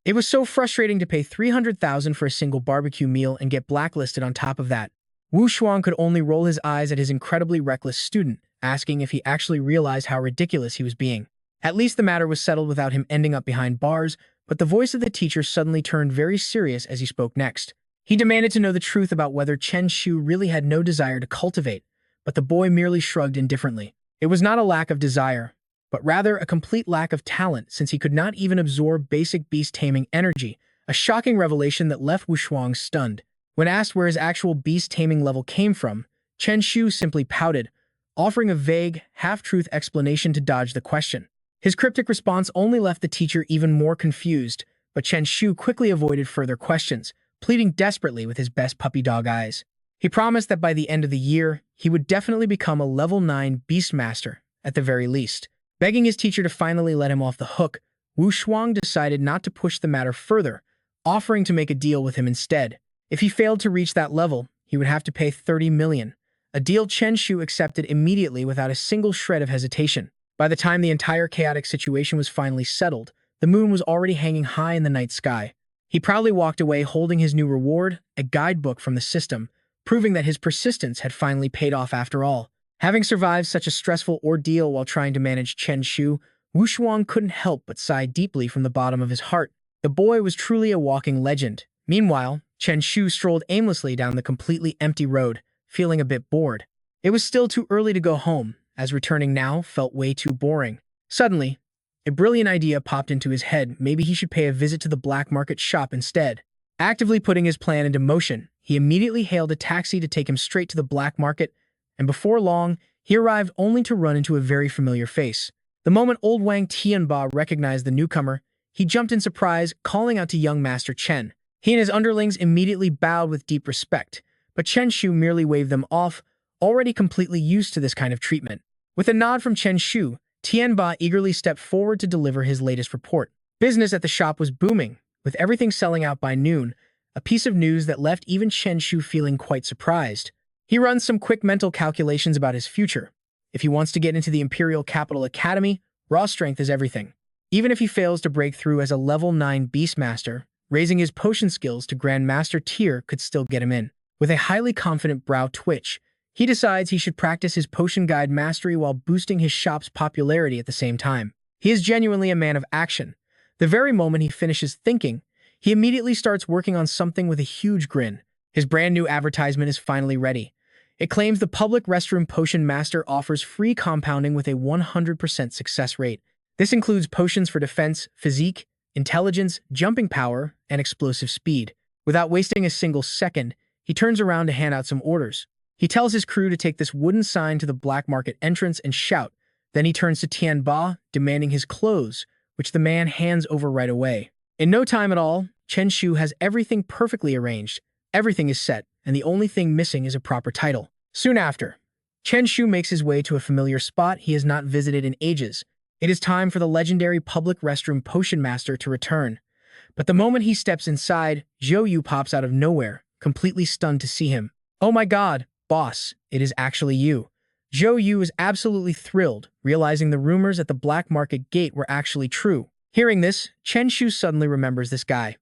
It was so frustrating to pay 300,000 for a single barbecue meal and get blacklisted on top of that. Wu Shuang could only roll his eyes at his incredibly reckless student, asking if he actually realized how ridiculous he was being. At least the matter was settled without him ending up behind bars, but the voice of the teacher suddenly turned very serious as he spoke next. He demanded to know the truth about whether Chen Shu really had no desire to cultivate, but the boy merely shrugged indifferently. It was not a lack of desire, but rather a complete lack of talent, since he could not even absorb basic beast-taming energy, a shocking revelation that left Wu Shuang stunned. When asked where his actual beast-taming level came from, Chen Shu simply pouted, offering a vague, half-truth explanation to dodge the question. His cryptic response only left the teacher even more confused, but Chen Shu quickly avoided further questions, pleading desperately with his best puppy dog eyes. He promised that by the end of the year, he would definitely become a level 9 Beastmaster, at the very least. Begging his teacher to finally let him off the hook, Wu Shuang decided not to push the matter further, offering to make a deal with him instead. If he failed to reach that level, he would have to pay 30 million, a deal Chen Shu accepted immediately without a single shred of hesitation. By the time the entire chaotic situation was finally settled, the moon was already hanging high in the night sky. He proudly walked away holding his new reward, a guidebook from the system, proving that his persistence had finally paid off after all. Having survived such a stressful ordeal while trying to manage Chen Shu, Wu Shuang couldn't help but sigh deeply from the bottom of his heart. The boy was truly a walking legend. Meanwhile, Chen Shu strolled aimlessly down the completely empty road, feeling a bit bored. It was still too early to go home, as returning now felt way too boring. Suddenly, a brilliant idea popped into his head. Maybe he should pay a visit to the black market shop instead. Actively putting his plan into motion, he immediately hailed a taxi to take him straight to the black market, and before long, he arrived only to run into a very familiar face. The moment old Wang Tianba recognized the newcomer, he jumped in surprise, calling out to young Master Chen. He and his underlings immediately bowed with deep respect, but Chen Shu merely waved them off, already completely used to this kind of treatment. With a nod from Chen Shu, Tianba eagerly stepped forward to deliver his latest report. Business at the shop was booming, with everything selling out by noon, a piece of news that left even Chen Shu feeling quite surprised. He runs some quick mental calculations about his future. If he wants to get into the Imperial Capital Academy, raw strength is everything. Even if he fails to break through as a level 9 Beastmaster, raising his potion skills to Grandmaster tier could still get him in. With a highly confident brow twitch, he decides he should practice his potion guide mastery while boosting his shop's popularity at the same time. He is genuinely a man of action, The very moment he finishes thinking, he immediately starts working on something with a huge grin. His brand new advertisement is finally ready. It claims the public restroom potion master offers free compounding with a 100% success rate. This includes potions for defense, physique, intelligence, jumping power, and explosive speed. Without wasting a single second, he turns around to hand out some orders. He tells his crew to take this wooden sign to the black market entrance and shout. Then he turns to Tian Ba, demanding his clothes, which the man hands over right away. In no time at all, Chen Shu has everything perfectly arranged. Everything is set, and the only thing missing is a proper title. Soon after, Chen Shu makes his way to a familiar spot he has not visited in ages. It is time for the legendary public restroom potion master to return. But the moment he steps inside, Zhou Yu pops out of nowhere, completely stunned to see him. "Oh my god, boss, it is actually you." Zhou Yu is absolutely thrilled, realizing the rumors at the black market gate were actually true. Hearing this, Chen Shu suddenly remembers this guy.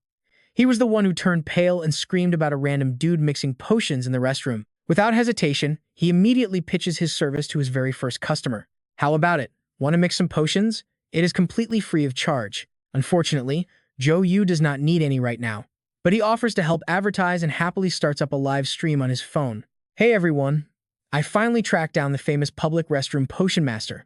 He was the one who turned pale and screamed about a random dude mixing potions in the restroom. Without hesitation, he immediately pitches his service to his very first customer. "How about it? Want to mix some potions? It is completely free of charge." Unfortunately, Zhou Yu does not need any right now, but he offers to help advertise and happily starts up a live stream on his phone. "Hey everyone, I finally tracked down the famous public restroom potion master.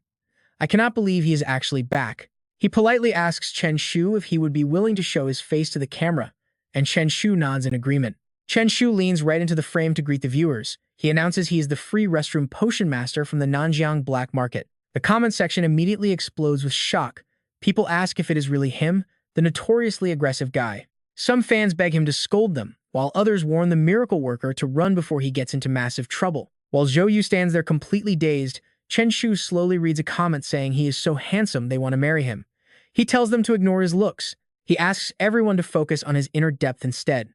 I cannot believe he is actually back." He politely asks Chen Shu if he would be willing to show his face to the camera, and Chen Shu nods in agreement. Chen Shu leans right into the frame to greet the viewers. He announces he is the free restroom potion master from the Nanjiang black market. The comment section immediately explodes with shock. People ask if it is really him, the notoriously aggressive guy. Some fans beg him to scold them, while others warn the miracle worker to run before he gets into massive trouble. While Zhou Yu stands there completely dazed, Chen Shu slowly reads a comment saying he is so handsome they want to marry him. He tells them to ignore his looks. He asks everyone to focus on his inner depth instead.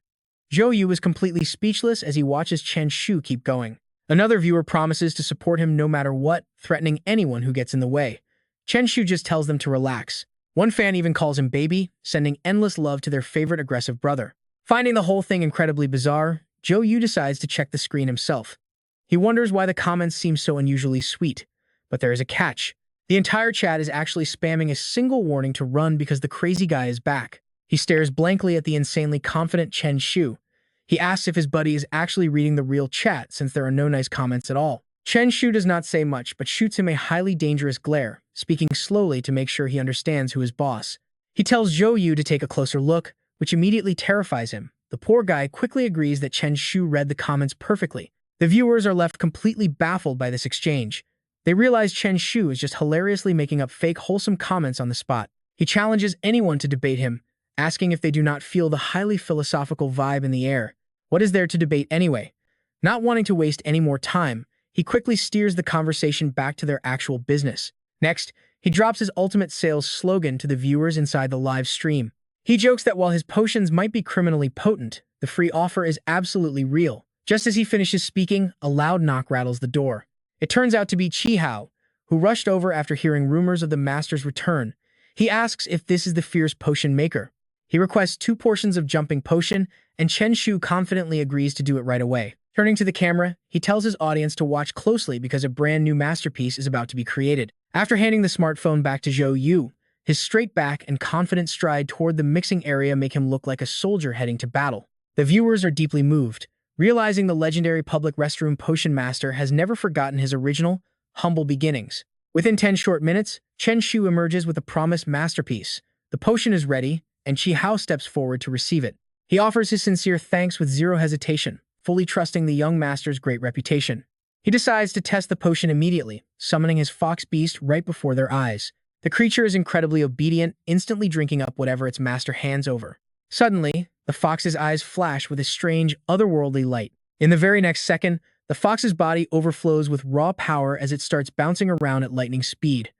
Zhou Yu is completely speechless as he watches Chen Shu keep going. Another viewer promises to support him no matter what, threatening anyone who gets in the way. Chen Shu just tells them to relax. One fan even calls him baby, sending endless love to their favorite aggressive brother. Finding the whole thing incredibly bizarre, Zhou Yu decides to check the screen himself. He wonders why the comments seem so unusually sweet. But there is a catch. The entire chat is actually spamming a single warning to run because the crazy guy is back. He stares blankly at the insanely confident Chen Shu. He asks if his buddy is actually reading the real chat since there are no nice comments at all. Chen Shu does not say much but shoots him a highly dangerous glare, speaking slowly to make sure he understands who is boss. He tells Zhou Yu to take a closer look, which immediately terrifies him. The poor guy quickly agrees that Chen Shu read the comments perfectly. The viewers are left completely baffled by this exchange. They realize Chen Shu is just hilariously making up fake wholesome comments on the spot. He challenges anyone to debate him, asking if they do not feel the highly philosophical vibe in the air. What is there to debate anyway? Not wanting to waste any more time, he quickly steers the conversation back to their actual business. Next, he drops his ultimate sales slogan to the viewers inside the live stream. He jokes that while his potions might be criminally potent, the free offer is absolutely real. Just as he finishes speaking, a loud knock rattles the door. It turns out to be Chi Hao, who rushed over after hearing rumors of the master's return. He asks if this is the fierce potion maker. He requests 2 portions of jumping potion, and Chen Shu confidently agrees to do it right away. Turning to the camera, he tells his audience to watch closely because a brand new masterpiece is about to be created. After handing the smartphone back to Zhou Yu, his straight back and confident stride toward the mixing area make him look like a soldier heading to battle. The viewers are deeply moved, realizing the legendary public restroom potion master has never forgotten his original, humble beginnings. Within 10 short minutes, Chen Shu emerges with a promised masterpiece. The potion is ready, and Chi Hao steps forward to receive it. He offers his sincere thanks with zero hesitation, fully trusting the young master's great reputation. He decides to test the potion immediately, summoning his fox beast right before their eyes. The creature is incredibly obedient, instantly drinking up whatever its master hands over. Suddenly, the fox's eyes flash with a strange, otherworldly light. In the very next second, the fox's body overflows with raw power as it starts bouncing around at lightning speed.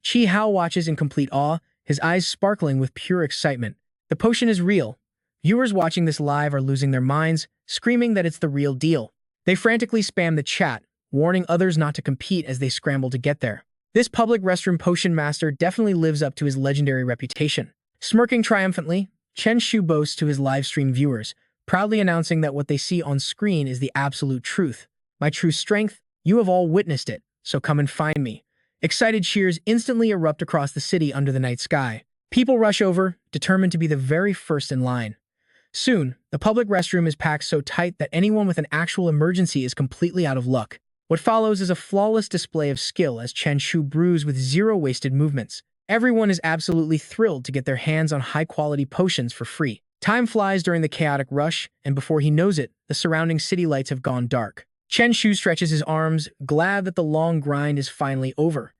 Chi Hao watches in complete awe, his eyes sparkling with pure excitement. The potion is real. Viewers watching this live are losing their minds, screaming that it's the real deal. They frantically spam the chat, warning others not to compete as they scramble to get there. This public restroom potion master definitely lives up to his legendary reputation. Smirking triumphantly, Chen Shu boasts to his livestream viewers, proudly announcing that what they see on screen is the absolute truth. My true strength, you have all witnessed it, so come and find me. Excited cheers instantly erupt across the city under the night sky. People rush over, determined to be the very first in line. Soon, the public restroom is packed so tight that anyone with an actual emergency is completely out of luck. What follows is a flawless display of skill as Chen Shu brews with zero wasted movements. Everyone is absolutely thrilled to get their hands on high-quality potions for free. Time flies during the chaotic rush, and before he knows it, the surrounding city lights have gone dark. Chen Shu stretches his arms, glad that the long grind is finally over.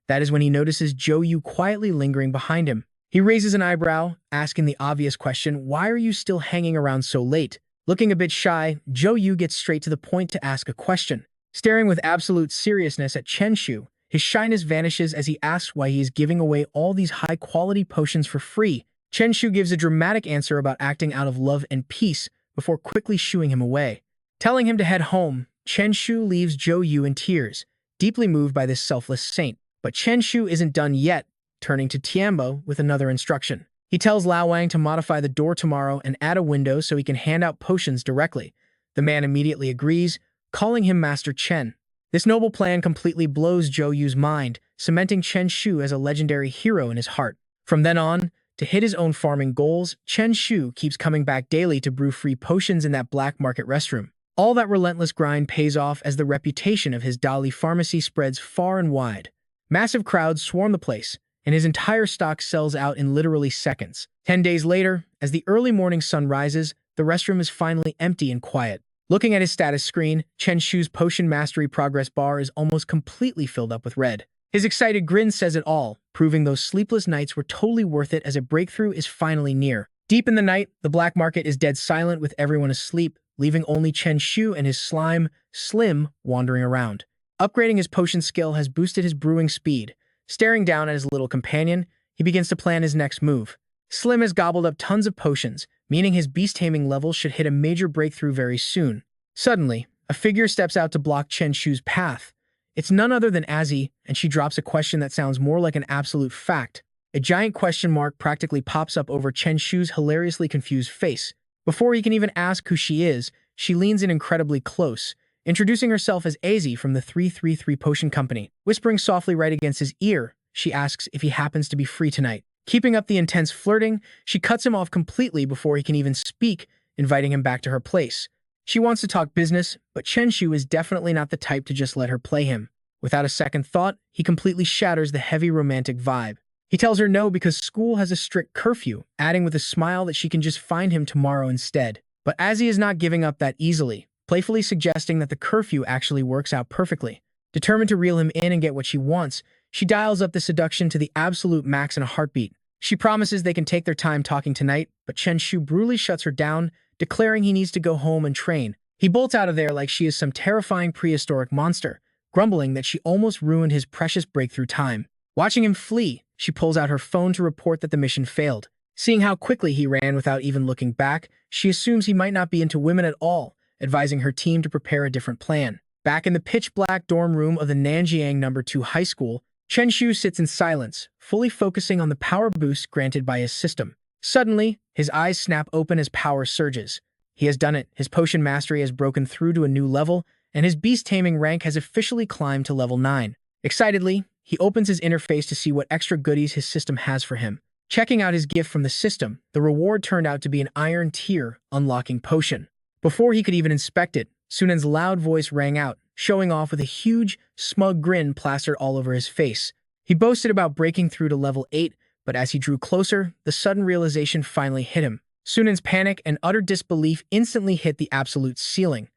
That is when he notices Zhou Yu quietly lingering behind him. He raises an eyebrow, asking the obvious question, "Why are you still hanging around so late?" Looking a bit shy, Zhou Yu gets straight to the point to ask a question. Staring with absolute seriousness at Chen Shu, his shyness vanishes as he asks why he is giving away all these high-quality potions for free. Chen Shu gives a dramatic answer about acting out of love and peace before quickly shooing him away. Telling him to head home, Chen Shu leaves Zhou Yu in tears, deeply moved by this selfless saint. But Chen Shu isn't done yet, turning to Tianbo with another instruction. He tells Lao Wang to modify the door tomorrow and add a window so he can hand out potions directly. The man immediately agrees, calling him Master Chen. This noble plan completely blows Zhou Yu's mind, cementing Chen Shu as a legendary hero in his heart. From then on, to hit his own farming goals, Chen Shu keeps coming back daily to brew free potions in that black market restroom. All that relentless grind pays off as the reputation of his Dali pharmacy spreads far and wide. Massive crowds swarm the place, and his entire stock sells out in literally seconds. 10 days later, as the early morning sun rises, the restroom is finally empty and quiet. Looking at his status screen, Chen Shu's potion mastery progress bar is almost completely filled up with red. His excited grin says it all, proving those sleepless nights were totally worth it as a breakthrough is finally near. Deep in the night, the black market is dead silent with everyone asleep, leaving only Chen Shu and his slime, Slim, wandering around. Upgrading his potion skill has boosted his brewing speed. Staring down at his little companion, he begins to plan his next move. Slim has gobbled up tons of potions, meaning his beast taming level should hit a major breakthrough very soon. Suddenly, a figure steps out to block Chen Shu's path. It's none other than Azzy, and she drops a question that sounds more like an absolute fact. A giant question mark practically pops up over Chen Shu's hilariously confused face. Before he can even ask who she is, she leans in incredibly close, introducing herself as Azzy from the 333 Potion Company. Whispering softly right against his ear, she asks if he happens to be free tonight. Keeping up the intense flirting, she cuts him off completely before he can even speak, inviting him back to her place. She wants to talk business, but Chen Shu is definitely not the type to just let her play him. Without a second thought, he completely shatters the heavy romantic vibe. He tells her no because school has a strict curfew, adding with a smile that she can just find him tomorrow instead. But Azzy is not giving up that easily, playfully suggesting that the curfew actually works out perfectly. Determined to reel him in and get what she wants, she dials up the seduction to the absolute max in a heartbeat. She promises they can take their time talking tonight, but Chen Shu brutally shuts her down, declaring he needs to go home and train. He bolts out of there like she is some terrifying prehistoric monster, grumbling that she almost ruined his precious breakthrough time. Watching him flee, she pulls out her phone to report that the mission failed. Seeing how quickly he ran without even looking back, she assumes he might not be into women at all, advising her team to prepare a different plan. Back in the pitch-black dorm room of the Nanjiang No. 2 High School, Chen Shu sits in silence, fully focusing on the power boost granted by his system. Suddenly, his eyes snap open as power surges. He has done it. His potion mastery has broken through to a new level, and his beast taming rank has officially climbed to level 9. Excitedly, he opens his interface to see what extra goodies his system has for him. Checking out his gift from the system, the reward turned out to be an iron tier unlocking potion. Before he could even inspect it, Sunan's loud voice rang out, showing off with a huge, smug grin plastered all over his face. He boasted about breaking through to level 8, but as he drew closer, the sudden realization finally hit him. Sunan's panic and utter disbelief instantly hit the absolute ceiling.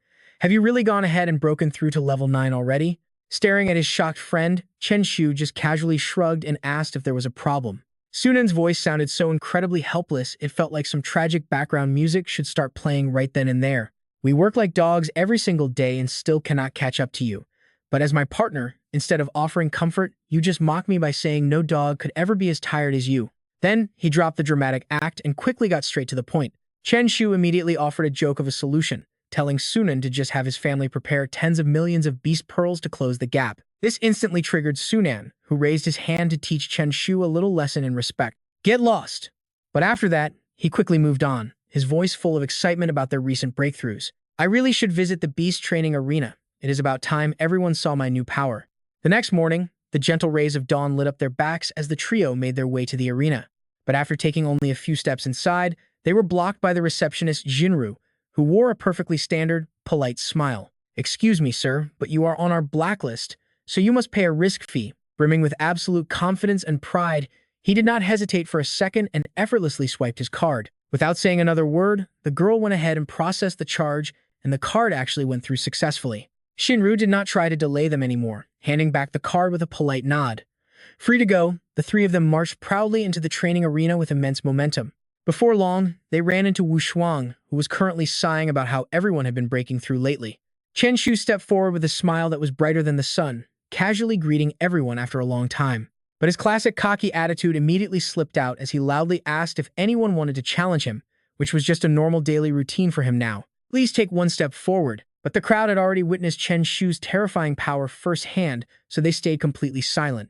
"Have you really gone ahead and broken through to level 9 already?" Staring at his shocked friend, Chen Shu just casually shrugged and asked if there was a problem. Sunan's voice sounded so incredibly helpless it felt like some tragic background music should start playing right then and there. "We work like dogs every single day and still cannot catch up to you. But as my partner, instead of offering comfort, you just mock me by saying no dog could ever be as tired as you." Then, he dropped the dramatic act and quickly got straight to the point. Chen Shu immediately offered a joke of a solution, telling Sunan to just have his family prepare tens of millions of beast pearls to close the gap. This instantly triggered Sunan, who raised his hand to teach Chen Shu a little lesson in respect. "Get lost." But after that, he quickly moved on, his voice full of excitement about their recent breakthroughs. "I really should visit the beast training arena. It is about time everyone saw my new power." The next morning, the gentle rays of dawn lit up their backs as the trio made their way to the arena. But after taking only a few steps inside, they were blocked by the receptionist Jinru, who wore a perfectly standard, polite smile. "Excuse me, sir, but you are on our blacklist, so you must pay a risk fee." Brimming with absolute confidence and pride, he did not hesitate for a second and effortlessly swiped his card. Without saying another word, the girl went ahead and processed the charge, and the card actually went through successfully. Shinru did not try to delay them anymore, handing back the card with a polite nod. Free to go, the three of them marched proudly into the training arena with immense momentum. Before long, they ran into Wu Shuang, who was currently sighing about how everyone had been breaking through lately. Chen Shu stepped forward with a smile that was brighter than the sun, casually greeting everyone after a long time. But his classic cocky attitude immediately slipped out as he loudly asked if anyone wanted to challenge him, which was just a normal daily routine for him now. Please take one step forward. But the crowd had already witnessed Chen Shu's terrifying power firsthand, so they stayed completely silent.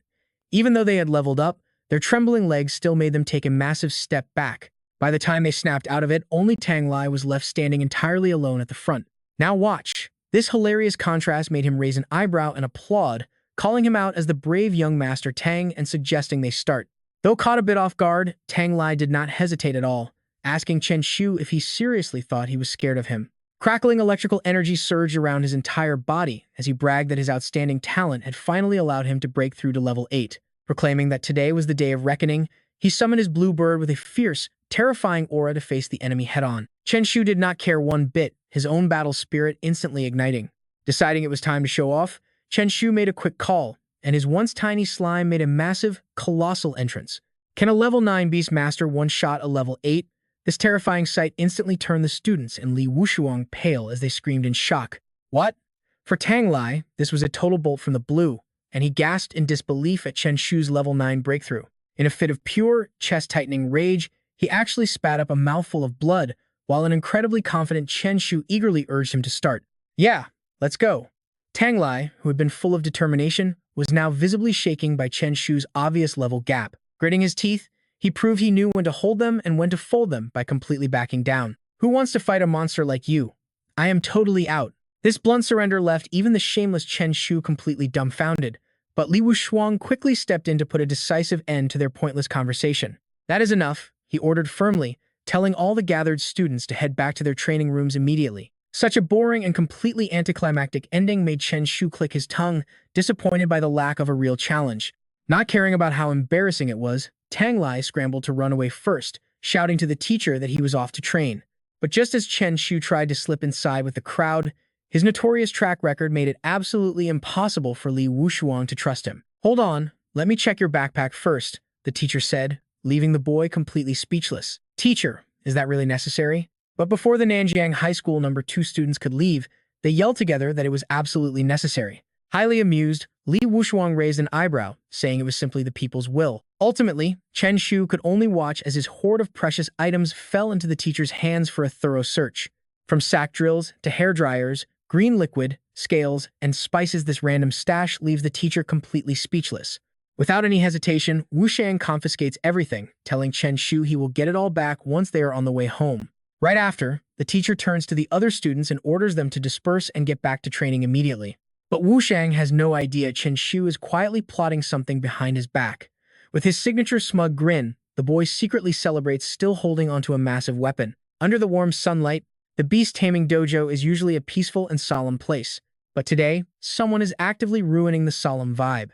Even though they had leveled up, their trembling legs still made them take a massive step back. By the time they snapped out of it, only Tang Lai was left standing entirely alone at the front. Now watch. This hilarious contrast made him raise an eyebrow and applaud, calling him out as the brave young master Tang and suggesting they start. Though caught a bit off guard, Tang Lai did not hesitate at all, asking Chen Shu if he seriously thought he was scared of him. Crackling electrical energy surged around his entire body as he bragged that his outstanding talent had finally allowed him to break through to level 8. Proclaiming that today was the day of reckoning, he summoned his blue bird with a fierce, terrifying aura to face the enemy head-on. Chen Shu did not care one bit, his own battle spirit instantly igniting. Deciding it was time to show off, Chen Shu made a quick call, and his once tiny slime made a massive, colossal entrance. Can a level 9 beast master one-shot a level 8? This terrifying sight instantly turned the students and Li Wushuang pale as they screamed in shock. What? For Tang Lai, this was a total bolt from the blue, and he gasped in disbelief at Chen Shu's level 9 breakthrough. In a fit of pure, chest-tightening rage, he actually spat up a mouthful of blood, while an incredibly confident Chen Shu eagerly urged him to start. Yeah, let's go. Tang Lai, who had been full of determination, was now visibly shaking by Chen Shu's obvious level gap. Gritting his teeth, he proved he knew when to hold them and when to fold them by completely backing down. Who wants to fight a monster like you? I am totally out. This blunt surrender left even the shameless Chen Shu completely dumbfounded, but Li Wushuang quickly stepped in to put a decisive end to their pointless conversation. That is enough, he ordered firmly, telling all the gathered students to head back to their training rooms immediately. Such a boring and completely anticlimactic ending made Chen Shu click his tongue, disappointed by the lack of a real challenge. Not caring about how embarrassing it was, Tang Lai scrambled to run away first, shouting to the teacher that he was off to train. But just as Chen Shu tried to slip inside with the crowd, his notorious track record made it absolutely impossible for Li Wushuang to trust him. Hold on, let me check your backpack first, the teacher said, leaving the boy completely speechless. Teacher, is that really necessary? But before the Nanjiang High School number 2 students could leave, they yelled together that it was absolutely necessary. Highly amused, Li Wushuang raised an eyebrow, saying it was simply the people's will. Ultimately, Chen Shu could only watch as his hoard of precious items fell into the teacher's hands for a thorough search. From sack drills to hair dryers, green liquid, scales, and spices, this random stash leaves the teacher completely speechless. Without any hesitation, Wu Shang confiscates everything, telling Chen Shu he will get it all back once they are on the way home. Right after, the teacher turns to the other students and orders them to disperse and get back to training immediately. But Wu Shang has no idea Chen Shu is quietly plotting something behind his back. With his signature smug grin, the boy secretly celebrates, still holding onto a massive weapon. Under the warm sunlight, the Beast Taming Dojo is usually a peaceful and solemn place. But today, someone is actively ruining the solemn vibe.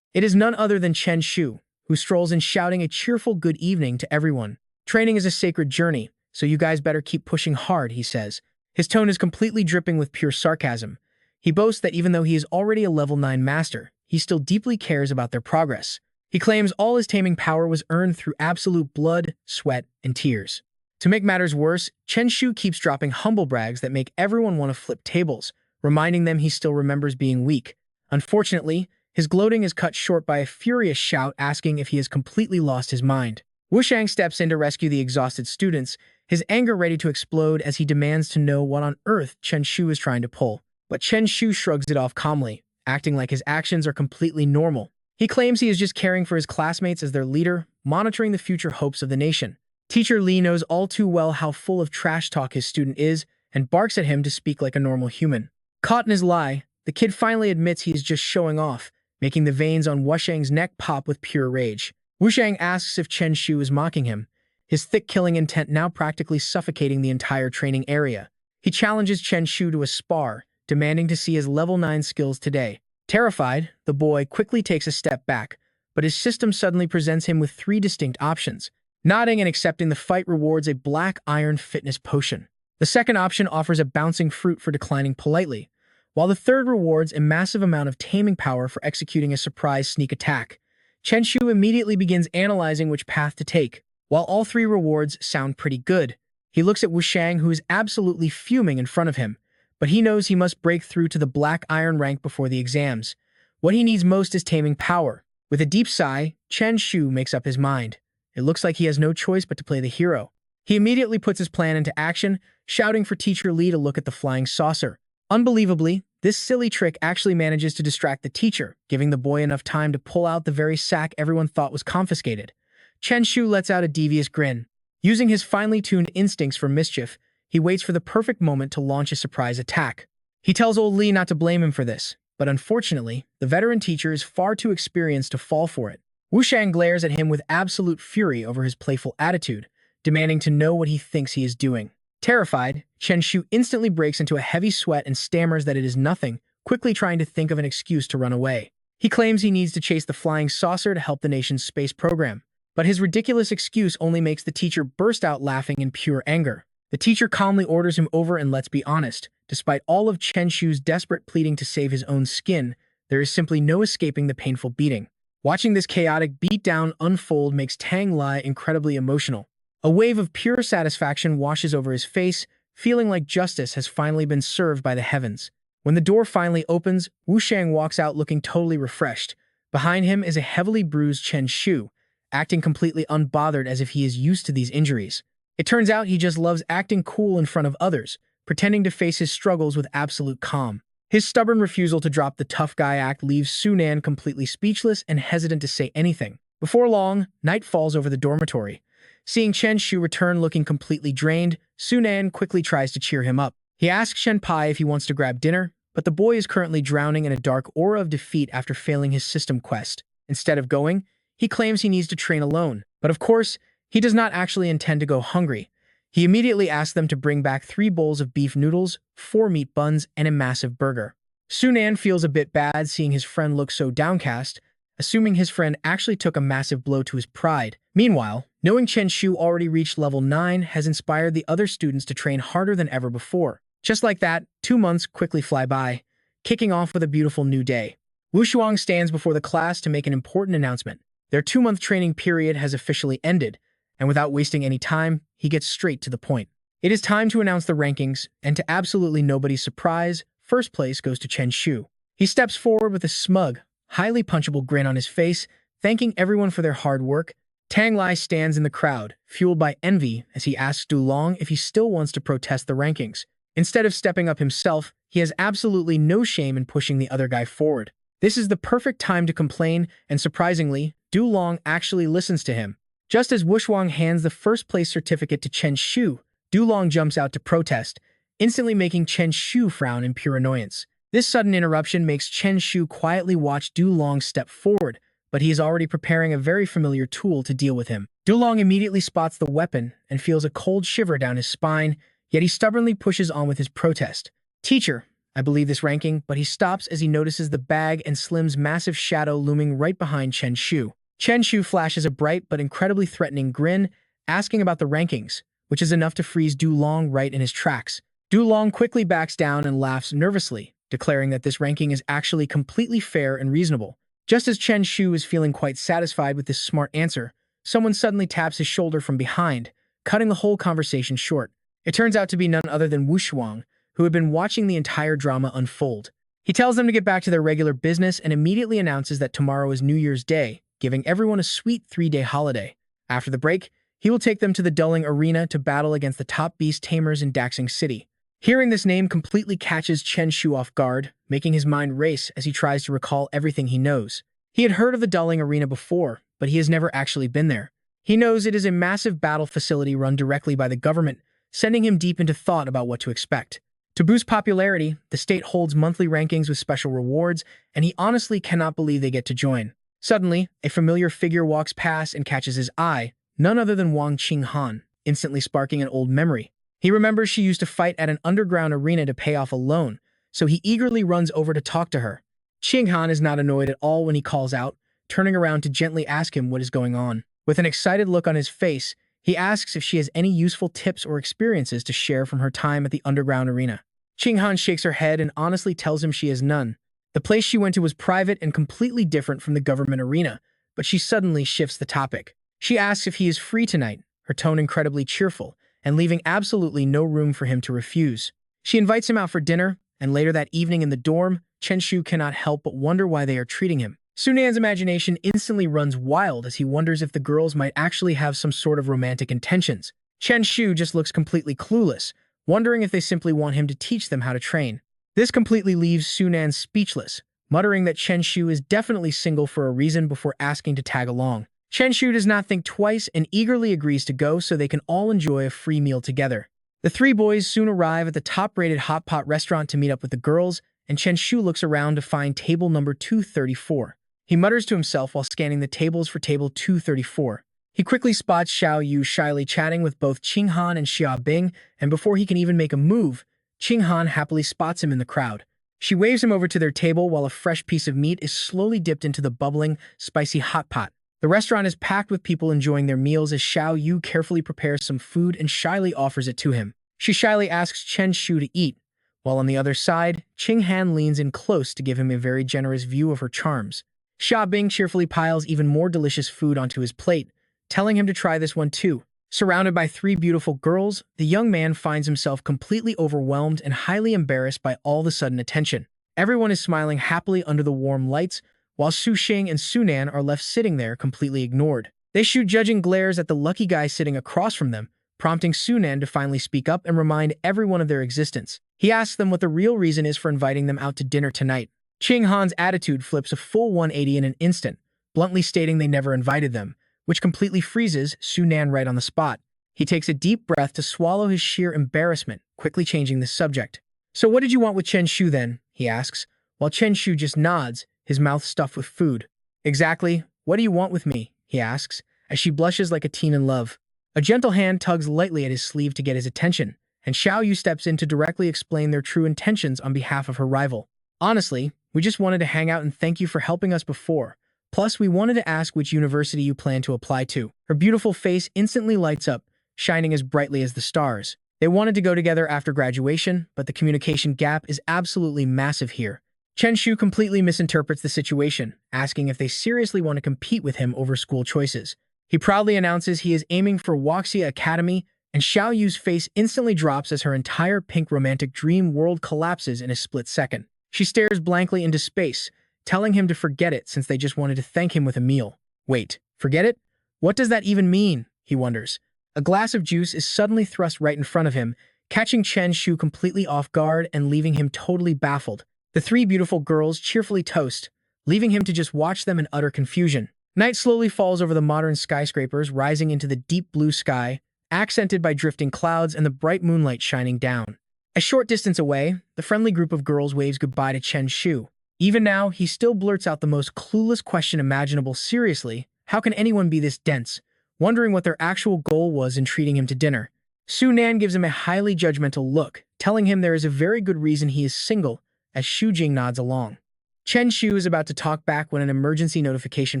It is none other than Chen Shu, who strolls in shouting a cheerful good evening to everyone. Training is a sacred journey, so you guys better keep pushing hard, he says. His tone is completely dripping with pure sarcasm. He boasts that even though he is already a level 9 master, he still deeply cares about their progress. He claims all his taming power was earned through absolute blood, sweat, and tears. To make matters worse, Chen Shu keeps dropping humble brags that make everyone want to flip tables, reminding them he still remembers being weak. Unfortunately, his gloating is cut short by a furious shout asking if he has completely lost his mind. Wu Shang steps in to rescue the exhausted students, his anger ready to explode as he demands to know what on earth Chen Shu is trying to pull. But Chen Shu shrugs it off calmly, acting like his actions are completely normal. He claims he is just caring for his classmates as their leader, monitoring the future hopes of the nation. Teacher Li knows all too well how full of trash talk his student is and barks at him to speak like a normal human. Caught in his lie, the kid finally admits he is just showing off, making the veins on Wu Shang's neck pop with pure rage. Wu Shang asks if Chen Shu is mocking him, his thick killing intent now practically suffocating the entire training area. He challenges Chen Shu to a spar, demanding to see his level 9 skills today. Terrified, the boy quickly takes a step back, but his system suddenly presents him with 3 distinct options. Nodding and accepting the fight rewards a black iron fitness potion. The second option offers a bouncing fruit for declining politely, while the third rewards a massive amount of taming power for executing a surprise sneak attack. Chen Shu immediately begins analyzing which path to take. While all 3 rewards sound pretty good, he looks at Wu Shang, who is absolutely fuming in front of him, but he knows he must break through to the black iron rank before the exams. What he needs most is taming power. With a deep sigh, Chen Shu makes up his mind. It looks like he has no choice but to play the hero. He immediately puts his plan into action, shouting for Teacher Li to look at the flying saucer. Unbelievably, this silly trick actually manages to distract the teacher, giving the boy enough time to pull out the very sack everyone thought was confiscated. Chen Shu lets out a devious grin. Using his finely tuned instincts for mischief, he waits for the perfect moment to launch a surprise attack. He tells old Li not to blame him for this, but unfortunately, the veteran teacher is far too experienced to fall for it. Wu Shang glares at him with absolute fury over his playful attitude, demanding to know what he thinks he is doing. Terrified, Chen Shu instantly breaks into a heavy sweat and stammers that it is nothing, quickly trying to think of an excuse to run away. He claims he needs to chase the flying saucer to help the nation's space program, but his ridiculous excuse only makes the teacher burst out laughing in pure anger. The teacher calmly orders him over, and let's be honest, despite all of Chen Shu's desperate pleading to save his own skin, there is simply no escaping the painful beating. Watching this chaotic beatdown unfold makes Tang Lai incredibly emotional. A wave of pure satisfaction washes over his face, feeling like justice has finally been served by the heavens. When the door finally opens, Wu Shang walks out looking totally refreshed. Behind him is a heavily bruised Chen Shu, acting completely unbothered as if he is used to these injuries. It turns out he just loves acting cool in front of others, pretending to face his struggles with absolute calm. His stubborn refusal to drop the tough guy act leaves Sunan completely speechless and hesitant to say anything. Before long, night falls over the dormitory. Seeing Chen Shu return looking completely drained, Sunan quickly tries to cheer him up. He asks Shen Pai if he wants to grab dinner, but the boy is currently drowning in a dark aura of defeat after failing his system quest. Instead of going, he claims he needs to train alone. But of course, he does not actually intend to go hungry. He immediately asks them to bring back 3 bowls of beef noodles, 4 meat buns, and a massive burger. Sunan feels a bit bad seeing his friend look so downcast, assuming his friend actually took a massive blow to his pride. Meanwhile, knowing Chen Shu already reached level 9 has inspired the other students to train harder than ever before. Just like that, 2 months quickly fly by, kicking off with a beautiful new day. Wu Shuang stands before the class to make an important announcement. Their 2-month training period has officially ended, and without wasting any time, he gets straight to the point. It is time to announce the rankings, and to absolutely nobody's surprise, first place goes to Chen Shu. He steps forward with a smug, highly punchable grin on his face, thanking everyone for their hard work. Tang Lai stands in the crowd, fueled by envy, as he asks Du Long if he still wants to protest the rankings. Instead of stepping up himself, he has absolutely no shame in pushing the other guy forward. This is the perfect time to complain, and surprisingly, Du Long actually listens to him. Just as Wu Shuang hands the first place certificate to Chen Shu, Du Long jumps out to protest, instantly making Chen Shu frown in pure annoyance. This sudden interruption makes Chen Shu quietly watch Du Long step forward, but he is already preparing a very familiar tool to deal with him. Du Long immediately spots the weapon and feels a cold shiver down his spine, yet he stubbornly pushes on with his protest. Teacher, I believe this ranking, but he stops as he notices the bag and Slim's massive shadow looming right behind Chen Shu. Chen Shu flashes a bright but incredibly threatening grin, asking about the rankings, which is enough to freeze Du Long right in his tracks. Du Long quickly backs down and laughs nervously, declaring that this ranking is actually completely fair and reasonable. Just as Chen Shu is feeling quite satisfied with this smart answer, someone suddenly taps his shoulder from behind, cutting the whole conversation short. It turns out to be none other than Wu Shuang, who had been watching the entire drama unfold. He tells them to get back to their regular business and immediately announces that tomorrow is New Year's Day, giving everyone a sweet 3-day holiday. After the break, he will take them to the Dulling Arena to battle against the top Beast Tamers in Daxing City. Hearing this name completely catches Chen Shu off guard, making his mind race as he tries to recall everything he knows. He had heard of the Dulling Arena before, but he has never actually been there. He knows it is a massive battle facility run directly by the government, sending him deep into thought about what to expect. To boost popularity, the state holds monthly rankings with special rewards, and he honestly cannot believe they get to join. Suddenly, a familiar figure walks past and catches his eye, none other than Wang Qinghan, instantly sparking an old memory. He remembers she used to fight at an underground arena to pay off a loan, so he eagerly runs over to talk to her. Qinghan is not annoyed at all when he calls out, turning around to gently ask him what is going on. With an excited look on his face, he asks if she has any useful tips or experiences to share from her time at the underground arena. Qinghan shakes her head and honestly tells him she has none. The place she went to was private and completely different from the government arena, but she suddenly shifts the topic. She asks if he is free tonight, her tone incredibly cheerful, and leaving absolutely no room for him to refuse. She invites him out for dinner, and later that evening in the dorm, Chen Shu cannot help but wonder why they are treating him. Sunan's imagination instantly runs wild as he wonders if the girls might actually have some sort of romantic intentions. Chen Shu just looks completely clueless, wondering if they simply want him to teach them how to train. This completely leaves Sunan speechless, muttering that Chen Shu is definitely single for a reason before asking to tag along. Chen Shu does not think twice and eagerly agrees to go so they can all enjoy a free meal together. The three boys soon arrive at the top-rated hot pot restaurant to meet up with the girls, and Chen Shu looks around to find table number 234. He mutters to himself while scanning the tables for table 234. He quickly spots Xiao Yu shyly chatting with both Qinghan and Xia Bing, and before he can even make a move, Qinghan happily spots him in the crowd. She waves him over to their table while a fresh piece of meat is slowly dipped into the bubbling, spicy hot pot. The restaurant is packed with people enjoying their meals as Xiao Yu carefully prepares some food and shyly offers it to him. She shyly asks Chen Shu to eat, while on the other side, Qinghan leans in close to give him a very generous view of her charms. Xia Bing cheerfully piles even more delicious food onto his plate, telling him to try this one too. Surrounded by three beautiful girls, the young man finds himself completely overwhelmed and highly embarrassed by all the sudden attention. Everyone is smiling happily under the warm lights, while Su Xing and Sunan are left sitting there completely ignored. They shoot judging glares at the lucky guy sitting across from them, prompting Sunan to finally speak up and remind everyone of their existence. He asks them what the real reason is for inviting them out to dinner tonight. Qinghan's attitude flips a full 180 in an instant, bluntly stating they never invited them, which completely freezes Sunan right on the spot. He takes a deep breath to swallow his sheer embarrassment, quickly changing the subject. "So what did you want with Chen Shu then?" he asks, while Chen Shu just nods, his mouth stuffed with food. "Exactly, what do you want with me?" he asks, as she blushes like a teen in love. A gentle hand tugs lightly at his sleeve to get his attention, and Xiao Yu steps in to directly explain their true intentions on behalf of her rival. "Honestly, we just wanted to hang out and thank you for helping us before. Plus, we wanted to ask which university you plan to apply to." Her beautiful face instantly lights up, shining as brightly as the stars. They wanted to go together after graduation, but the communication gap is absolutely massive here. Chen Shu completely misinterprets the situation, asking if they seriously want to compete with him over school choices. He proudly announces he is aiming for Wuxia Academy, and Xiao Yu's face instantly drops as her entire pink romantic dream world collapses in a split second. She stares blankly into space, telling him to forget it since they just wanted to thank him with a meal. Wait, forget it? What does that even mean? He wonders. A glass of juice is suddenly thrust right in front of him, catching Chen Shu completely off guard and leaving him totally baffled. The three beautiful girls cheerfully toast, leaving him to just watch them in utter confusion. Night slowly falls over the modern skyscrapers, rising into the deep blue sky, accented by drifting clouds and the bright moonlight shining down. A short distance away, the friendly group of girls waves goodbye to Chen Shu. Even now, he still blurts out the most clueless question imaginable. Seriously, how can anyone be this dense? Wondering what their actual goal was in treating him to dinner. Su Nan gives him a highly judgmental look, telling him there is a very good reason he is single, as Shu Jing nods along. Chen Shu is about to talk back when an emergency notification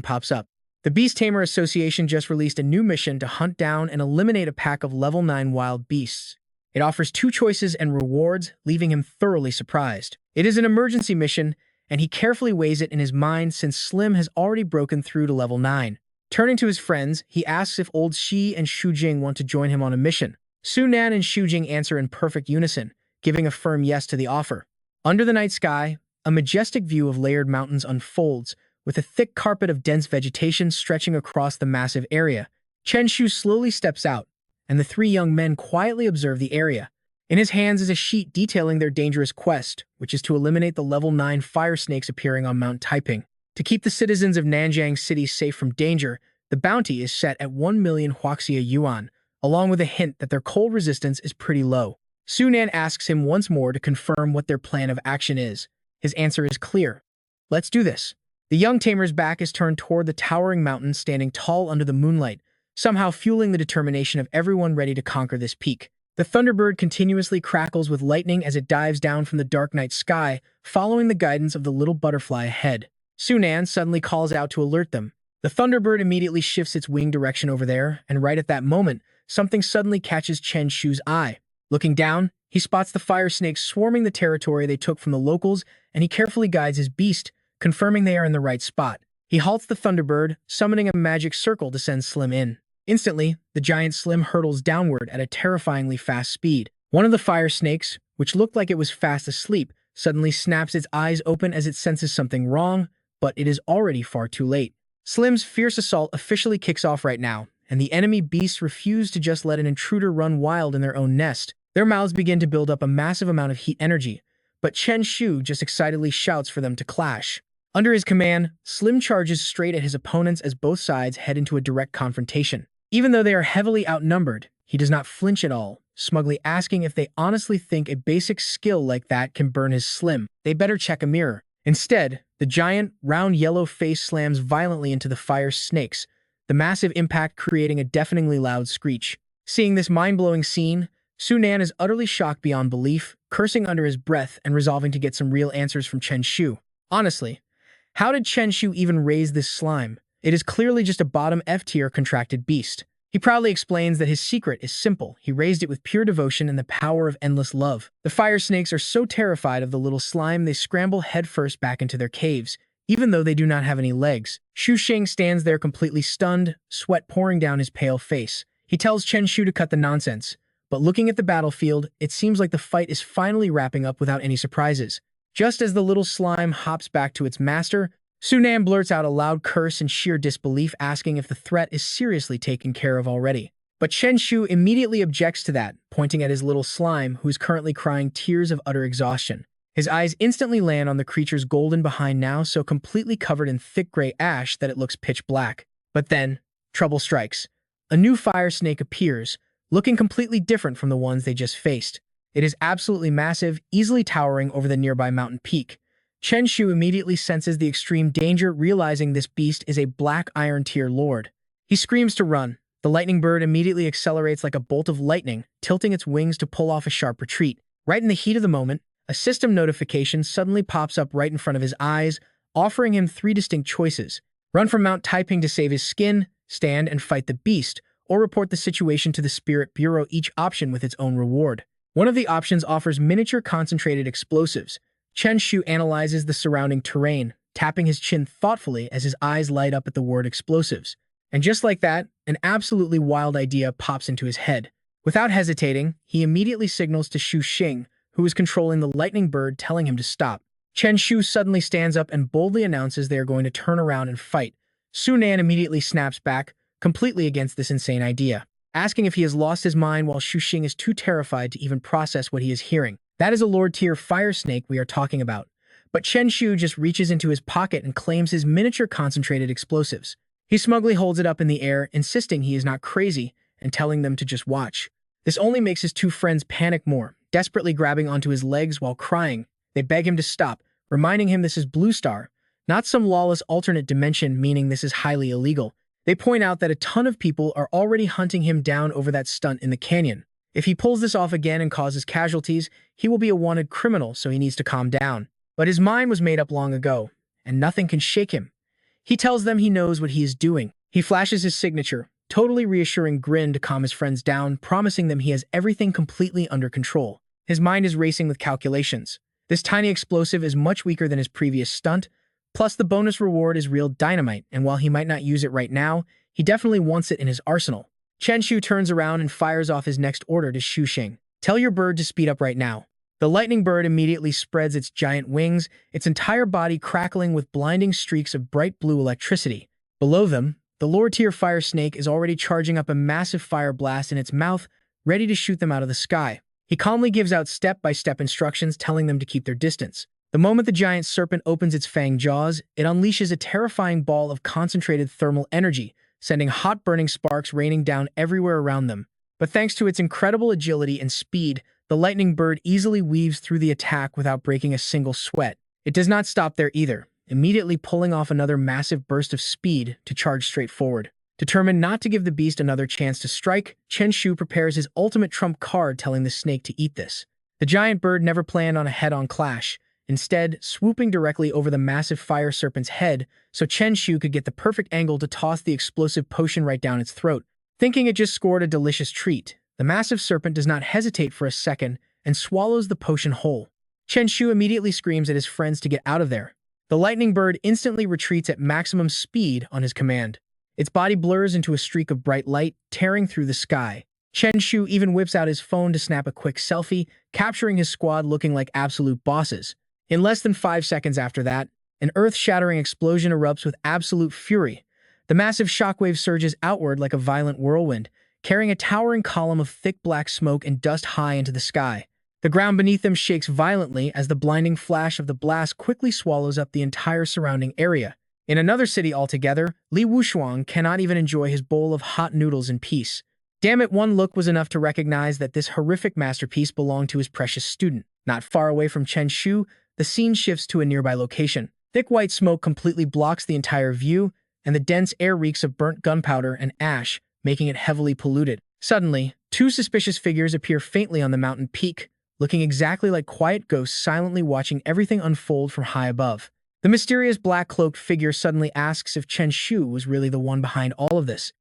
pops up. The Beast Tamer Association just released a new mission to hunt down and eliminate a pack of level 9 wild beasts. It offers 2 choices and rewards, leaving him thoroughly surprised. It is an emergency mission, and he carefully weighs it in his mind since Slim has already broken through to level 9. Turning to his friends, he asks if old Shi and Shu Jing want to join him on a mission. Su Nan and Shu Jing answer in perfect unison, giving a firm yes to the offer. Under the night sky, a majestic view of layered mountains unfolds, with a thick carpet of dense vegetation stretching across the massive area. Chen Shu slowly steps out, and the 3 young men quietly observe the area. In his hands is a sheet detailing their dangerous quest, which is to eliminate the level 9 fire snakes appearing on Mount Taiping. To keep the citizens of Nanjiang City safe from danger, the bounty is set at 1 million Huaxia yuan, along with a hint that their cold resistance is pretty low. Su Nan asks him once more to confirm what their plan of action is. His answer is clear. "Let's do this." The young tamer's back is turned toward the towering mountain standing tall under the moonlight, somehow fueling the determination of everyone ready to conquer this peak. The thunderbird continuously crackles with lightning as it dives down from the dark night sky, following the guidance of the little butterfly ahead. Sunan suddenly calls out to alert them. The thunderbird immediately shifts its wing direction over there, and right at that moment, something suddenly catches Chen Shu's eye. Looking down, he spots the fire snakes swarming the territory they took from the locals, and he carefully guides his beast, confirming they are in the right spot. He halts the thunderbird, summoning a magic circle to send Slim in. Instantly, the giant Slim hurtles downward at a terrifyingly fast speed. One of the fire snakes, which looked like it was fast asleep, suddenly snaps its eyes open as it senses something wrong, but it is already far too late. Slim's fierce assault officially kicks off right now, and the enemy beasts refuse to just let an intruder run wild in their own nest. Their mouths begin to build up a massive amount of heat energy, but Chen Shu just excitedly shouts for them to clash. Under his command, Slim charges straight at his opponents as both sides head into a direct confrontation. Even though they are heavily outnumbered, he does not flinch at all, smugly asking if they honestly think a basic skill like that can burn his Slim. They better check a mirror. Instead, the giant, round yellow face slams violently into the fire snakes, the massive impact creating a deafeningly loud screech. Seeing this mind-blowing scene, Sunan is utterly shocked beyond belief, cursing under his breath and resolving to get some real answers from Chen Shu. Honestly, how did Chen Shu even raise this slime? It is clearly just a bottom F-tier contracted beast. He proudly explains that his secret is simple. He raised it with pure devotion and the power of endless love. The fire snakes are so terrified of the little slime they scramble headfirst back into their caves, even though they do not have any legs. Shu Xing stands there completely stunned, sweat pouring down his pale face. He tells Chen Shu to cut the nonsense, but looking at the battlefield, it seems like the fight is finally wrapping up without any surprises. Just as the little slime hops back to its master, Sunan blurts out a loud curse in sheer disbelief, asking if the threat is seriously taken care of already. But Chen Shu immediately objects to that, pointing at his little slime, who is currently crying tears of utter exhaustion. His eyes instantly land on the creature's golden behind, now so completely covered in thick gray ash that it looks pitch black. But then, trouble strikes. A new fire snake appears, looking completely different from the ones they just faced. It is absolutely massive, easily towering over the nearby mountain peak. Chen Shu immediately senses the extreme danger, realizing this beast is a black iron tier lord. He screams to run. The lightning bird immediately accelerates like a bolt of lightning, tilting its wings to pull off a sharp retreat. Right in the heat of the moment, a system notification suddenly pops up right in front of his eyes, offering him 3 distinct choices: run from Mount Taiping to save his skin, stand and fight the beast, or report the situation to the Spirit Bureau, each option with its own reward. One of the options offers miniature concentrated explosives. Chen Shu analyzes the surrounding terrain, tapping his chin thoughtfully as his eyes light up at the word explosives. And just like that, an absolutely wild idea pops into his head. Without hesitating, he immediately signals to Shu Xing, who is controlling the lightning bird, telling him to stop. Chen Shu suddenly stands up and boldly announces they are going to turn around and fight. Sunan immediately snaps back, completely against this insane idea, asking if he has lost his mind, while Shu Xing is too terrified to even process what he is hearing. That is a Lord-tier fire snake we are talking about. But Chen Shu just reaches into his pocket and claims his miniature concentrated explosives. He smugly holds it up in the air, insisting he is not crazy and telling them to just watch. This only makes his 2 friends panic more, desperately grabbing onto his legs while crying. They beg him to stop, reminding him this is Blue Star, not some lawless alternate dimension, meaning this is highly illegal. They point out that a ton of people are already hunting him down over that stunt in the canyon. If he pulls this off again and causes casualties, he will be a wanted criminal, so he needs to calm down. But his mind was made up long ago, and nothing can shake him. He tells them he knows what he is doing. He flashes his signature, totally reassuring grin to calm his friends down, promising them he has everything completely under control. His mind is racing with calculations. This tiny explosive is much weaker than his previous stunt, plus the bonus reward is real dynamite, and while he might not use it right now, he definitely wants it in his arsenal. Chen Shu turns around and fires off his next order to Shu Xing. Tell your bird to speed up right now. The lightning bird immediately spreads its giant wings, its entire body crackling with blinding streaks of bright blue electricity. Below them, the lower-tier fire snake is already charging up a massive fire blast in its mouth, ready to shoot them out of the sky. He calmly gives out step-by-step instructions, telling them to keep their distance. The moment the giant serpent opens its fanged jaws, it unleashes a terrifying ball of concentrated thermal energy, sending hot burning sparks raining down everywhere around them. But thanks to its incredible agility and speed, the lightning bird easily weaves through the attack without breaking a single sweat. It does not stop there either. immediately pulling off another massive burst of speed to charge straight forward. Determined not to give the beast another chance to strike, Chen Shu prepares his ultimate trump card, telling the snake to eat this. The giant bird never planned on a head-on clash, instead swooping directly over the massive fire serpent's head so Chen Shu could get the perfect angle to toss the explosive potion right down its throat. Thinking it just scored a delicious treat, the massive serpent does not hesitate for a second and swallows the potion whole. Chen Shu immediately screams at his friends to get out of there. The lightning bird instantly retreats at maximum speed on his command. Its body blurs into a streak of bright light, tearing through the sky. Chen Shu even whips out his phone to snap a quick selfie, capturing his squad looking like absolute bosses. In less than 5 seconds after that, an earth-shattering explosion erupts with absolute fury. The massive shockwave surges outward like a violent whirlwind, carrying a towering column of thick black smoke and dust high into the sky. The ground beneath them shakes violently as the blinding flash of the blast quickly swallows up the entire surrounding area. In another city altogether, Li Wushuang cannot even enjoy his bowl of hot noodles in peace. Damn it, one look was enough to recognize that this horrific masterpiece belonged to his precious student. Not far away from Chen Shu, the scene shifts to a nearby location. Thick white smoke completely blocks the entire view, and the dense air reeks of burnt gunpowder and ash, making it heavily polluted. Suddenly, 2 suspicious figures appear faintly on the mountain peak, looking exactly like quiet ghosts silently watching everything unfold from high above. The mysterious black-cloaked figure suddenly asks if Chen Shu was really the one behind all of this.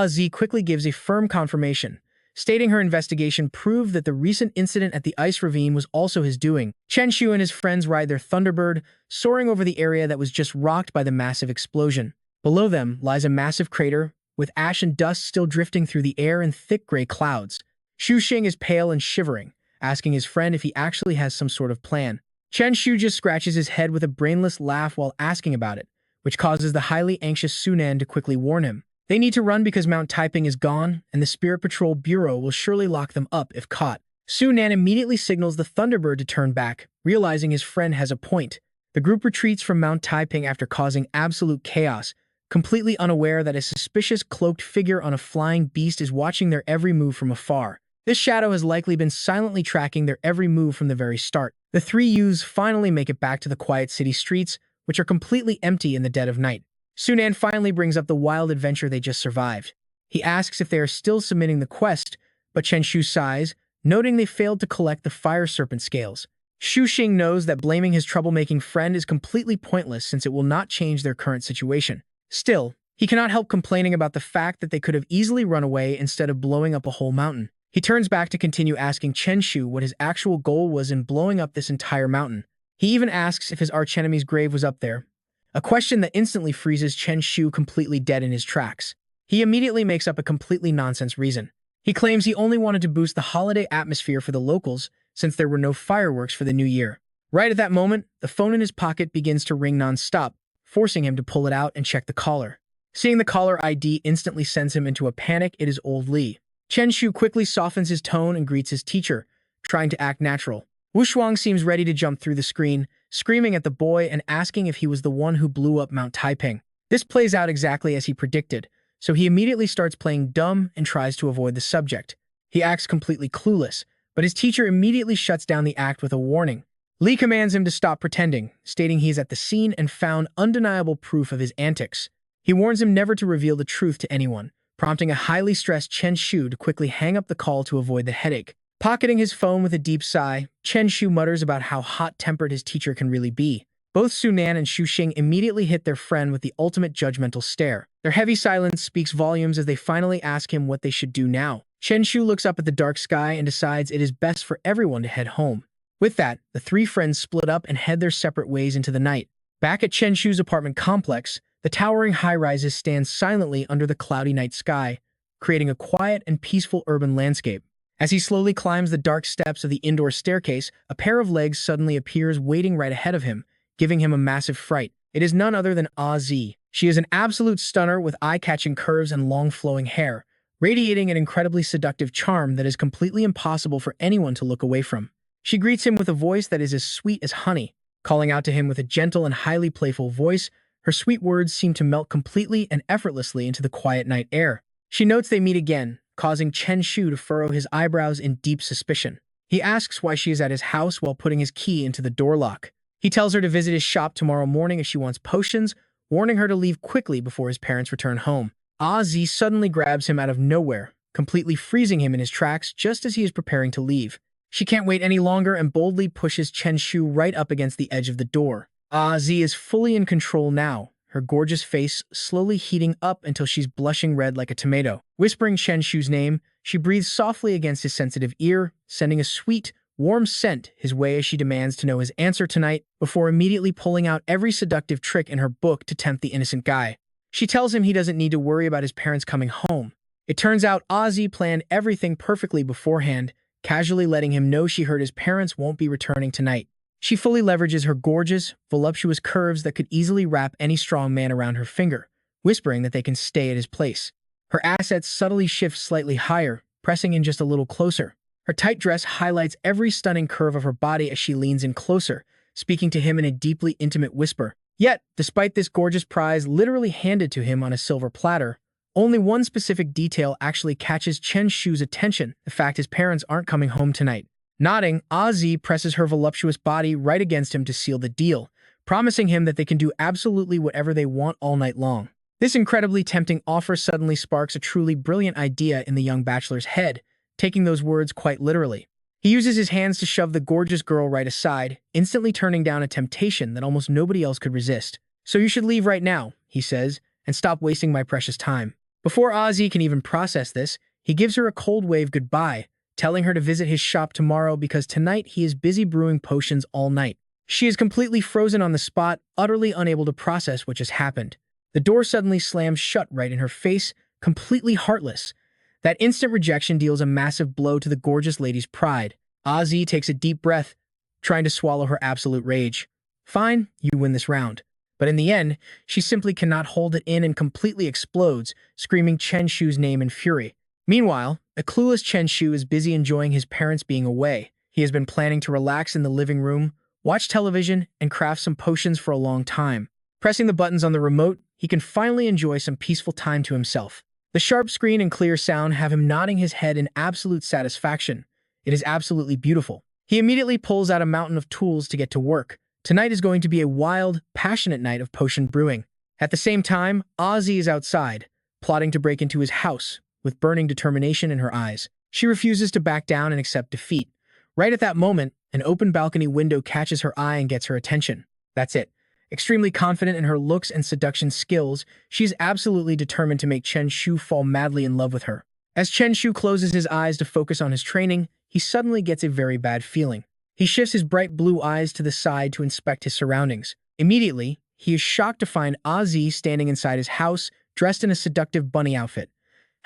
Z quickly gives a firm confirmation, stating her investigation proved that the recent incident at the ice ravine was also his doing. Chen Shu and his friends ride their Thunderbird, soaring over the area that was just rocked by the massive explosion. Below them lies a massive crater, with ash and dust still drifting through the air in thick gray clouds. Xu Xing is pale and shivering, asking his friend if he actually has some sort of plan. Chen Shu just scratches his head with a brainless laugh while asking about it, which causes the highly anxious Sunan to quickly warn him. They need to run because Mount Taiping is gone, and the Spirit Patrol Bureau will surely lock them up if caught. Sunan immediately signals the Thunderbird to turn back, realizing his friend has a point. The group retreats from Mount Taiping after causing absolute chaos, completely unaware that a suspicious cloaked figure on a flying beast is watching their every move from afar. This shadow has likely been silently tracking their every move from the very start. The 3 youths finally make it back to the quiet city streets, which are completely empty in the dead of night. Sunan finally brings up the wild adventure they just survived. He asks if they are still submitting the quest, but Chen Shu sighs, noting they failed to collect the fire serpent scales. Xu Xing knows that blaming his troublemaking friend is completely pointless since it will not change their current situation. Still, he cannot help complaining about the fact that they could have easily run away instead of blowing up a whole mountain. He turns back to continue asking Chen Shu what his actual goal was in blowing up this entire mountain. He even asks if his archenemy's grave was up there, a question that instantly freezes Chen Shu completely dead in his tracks. He immediately makes up a completely nonsense reason. He claims he only wanted to boost the holiday atmosphere for the locals since there were no fireworks for the new year. Right at that moment, the phone in his pocket begins to ring non-stop, forcing him to pull it out and check the caller. Seeing the caller ID instantly sends him into a panic. It is old Li. Chen Shu quickly softens his tone and greets his teacher, trying to act natural. Wushuang seems ready to jump through the screen, screaming at the boy and asking if he was the one who blew up Mount Taiping. This plays out exactly as he predicted, so he immediately starts playing dumb and tries to avoid the subject. He acts completely clueless, but his teacher immediately shuts down the act with a warning. Li commands him to stop pretending, stating he is at the scene and found undeniable proof of his antics. He warns him never to reveal the truth to anyone, prompting a highly stressed Chen Shu to quickly hang up the call to avoid the headache. Pocketing his phone with a deep sigh, Chen Shu mutters about how hot-tempered his teacher can really be. Both Sunan and Xu Xing immediately hit their friend with the ultimate judgmental stare. Their heavy silence speaks volumes as they finally ask him what they should do now. Chen Shu looks up at the dark sky and decides it is best for everyone to head home. With that, the 3 friends split up and head their separate ways into the night. Back at Chen Shu's apartment complex, the towering high-rises stand silently under the cloudy night sky, creating a quiet and peaceful urban landscape. As he slowly climbs the dark steps of the indoor staircase, a pair of legs suddenly appears waiting right ahead of him, giving him a massive fright. It is none other than Z. She is an absolute stunner with eye-catching curves and long flowing hair, radiating an incredibly seductive charm that is completely impossible for anyone to look away from. She greets him with a voice that is as sweet as honey, calling out to him with a gentle and highly playful voice. Her sweet words seem to melt completely and effortlessly into the quiet night air. She notes they meet again, causing Chen Shu to furrow his eyebrows in deep suspicion. He asks why she is at his house while putting his key into the door lock. He tells her to visit his shop tomorrow morning if she wants potions, warning her to leave quickly before his parents return home. Ozzy suddenly grabs him out of nowhere, completely freezing him in his tracks just as he is preparing to leave. She can't wait any longer and boldly pushes Chen Shu right up against the edge of the door. Ozzy is fully in control now, her gorgeous face slowly heating up until she's blushing red like a tomato. Whispering Chen Shu's name, she breathes softly against his sensitive ear, sending a sweet, warm scent his way as she demands to know his answer tonight before immediately pulling out every seductive trick in her book to tempt the innocent guy. She tells him he doesn't need to worry about his parents coming home. It turns out Ozzy planned everything perfectly beforehand, casually letting him know she heard his parents won't be returning tonight. She fully leverages her gorgeous, voluptuous curves that could easily wrap any strong man around her finger, whispering that they can stay at his place. Her assets subtly shift slightly higher, pressing in just a little closer. Her tight dress highlights every stunning curve of her body as she leans in closer, speaking to him in a deeply intimate whisper. Yet, despite this gorgeous prize literally handed to him on a silver platter, only one specific detail actually catches Chen Shu's attention, the fact his parents aren't coming home tonight. Nodding, Ozzy presses her voluptuous body right against him to seal the deal, promising him that they can do absolutely whatever they want all night long. This incredibly tempting offer suddenly sparks a truly brilliant idea in the young bachelor's head, taking those words quite literally. He uses his hands to shove the gorgeous girl right aside, instantly turning down a temptation that almost nobody else could resist. "So you should leave right now," he says, "and stop wasting my precious time." Before Ozzy can even process this, he gives her a cold wave goodbye, telling her to visit his shop tomorrow because tonight he is busy brewing potions all night. She is completely frozen on the spot, utterly unable to process what just happened. The door suddenly slams shut right in her face, completely heartless. That instant rejection deals a massive blow to the gorgeous lady's pride. Ozzy takes a deep breath, trying to swallow her absolute rage. Fine, you win this round. But in the end, she simply cannot hold it in and completely explodes, screaming Chen Shu's name in fury. Meanwhile, a clueless Chen Shu is busy enjoying his parents being away. He has been planning to relax in the living room, watch television, and craft some potions for a long time. Pressing the buttons on the remote, he can finally enjoy some peaceful time to himself. The sharp screen and clear sound have him nodding his head in absolute satisfaction. It is absolutely beautiful. He immediately pulls out a mountain of tools to get to work. Tonight is going to be a wild, passionate night of potion brewing. At the same time, Ozzy is outside, plotting to break into his house, with burning determination in her eyes. She refuses to back down and accept defeat. Right at that moment, an open balcony window catches her eye and gets her attention. That's it. Extremely confident in her looks and seduction skills, she is absolutely determined to make Chen Shu fall madly in love with her. As Chen Shu closes his eyes to focus on his training, he suddenly gets a very bad feeling. He shifts his bright blue eyes to the side to inspect his surroundings. Immediately, he is shocked to find Ozzy standing inside his house, dressed in a seductive bunny outfit.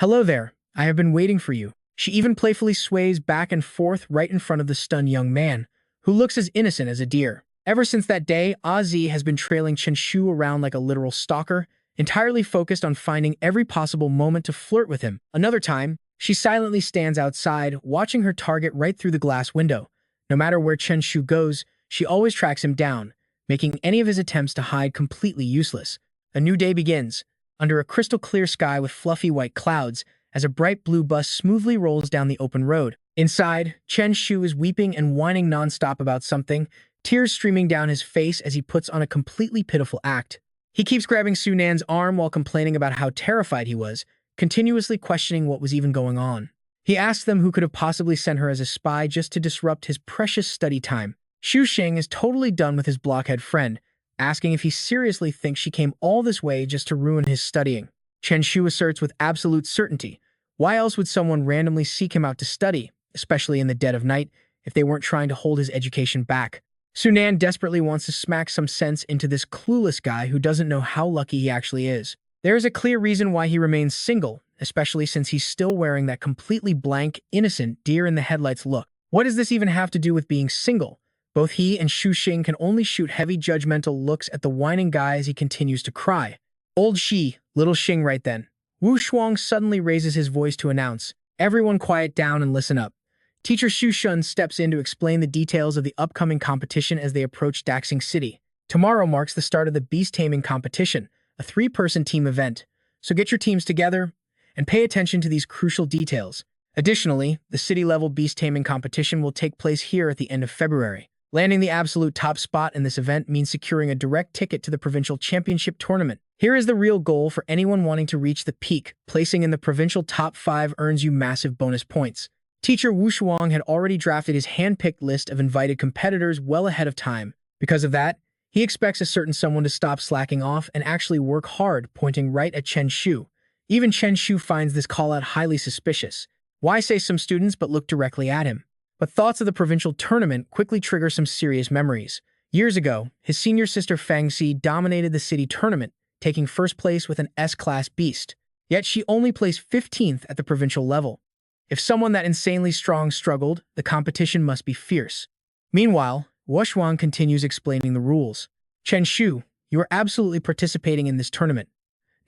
"Hello there, I have been waiting for you." She even playfully sways back and forth right in front of the stunned young man, who looks as innocent as a deer. Ever since that day, Ozzy has been trailing Chen Shu around like a literal stalker, entirely focused on finding every possible moment to flirt with him. Another time, she silently stands outside, watching her target right through the glass window. No matter where Chen Shu goes, she always tracks him down, making any of his attempts to hide completely useless. A new day begins, under a crystal-clear sky with fluffy white clouds, as a bright blue bus smoothly rolls down the open road. Inside, Chen Shu is weeping and whining nonstop about something, tears streaming down his face as he puts on a completely pitiful act. He keeps grabbing Su Nan's arm while complaining about how terrified he was, continuously questioning what was even going on. He asks them who could have possibly sent her as a spy just to disrupt his precious study time. Xu Xing is totally done with his blockhead friend, asking if he seriously thinks she came all this way just to ruin his studying. Chen Shu asserts with absolute certainty, why else would someone randomly seek him out to study, especially in the dead of night, if they weren't trying to hold his education back? Su Nan desperately wants to smack some sense into this clueless guy who doesn't know how lucky he actually is. There is a clear reason why he remains single, especially since he's still wearing that completely blank, innocent, deer-in-the-headlights look. What does this even have to do with being single? Both he and Xu Xing can only shoot heavy judgmental looks at the whining guy as he continues to cry. "Old Xi, little Xing right then." Wu Shuang suddenly raises his voice to announce, "Everyone quiet down and listen up." Teacher Xu Shun steps in to explain the details of the upcoming competition as they approach Daxing City. Tomorrow marks the start of the Beast Taming competition, a 3-person team event, so get your teams together and pay attention to these crucial details. Additionally, the city-level Beast Taming competition will take place here at the end of February. Landing the absolute top spot in this event means securing a direct ticket to the provincial championship tournament. Here is the real goal for anyone wanting to reach the peak. Placing in the provincial top 5 earns you massive bonus points. Teacher Wu Shuang had already drafted his hand-picked list of invited competitors well ahead of time. Because of that, he expects a certain someone to stop slacking off and actually work hard, pointing right at Chen Shu. Even Chen Shu finds this call-out highly suspicious. Why say some students but look directly at him? But thoughts of the provincial tournament quickly trigger some serious memories. Years ago, his senior sister Fang Xi dominated the city tournament, taking first place with an S-class beast. Yet she only placed 15th at the provincial level. If someone that insanely strong struggled, the competition must be fierce. Meanwhile, Wu Shuang continues explaining the rules. Chen Shu, you are absolutely participating in this tournament.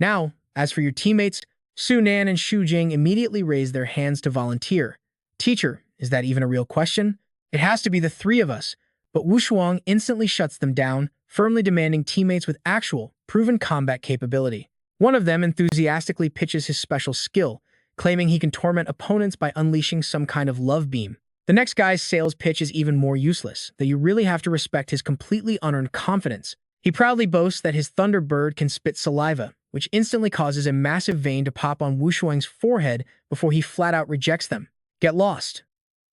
Now, as for your teammates, Su Nan and Xu Jing immediately raise their hands to volunteer. Teacher, is that even a real question? It has to be the 3 of us. But Wu Shuang instantly shuts them down, firmly demanding teammates with actual, proven combat capability. One of them enthusiastically pitches his special skill, claiming he can torment opponents by unleashing some kind of love beam. The next guy's sales pitch is even more useless, though you really have to respect his completely unearned confidence. He proudly boasts that his Thunderbird can spit saliva, which instantly causes a massive vein to pop on Wu Shuang's forehead before he flat-out rejects them. Get lost.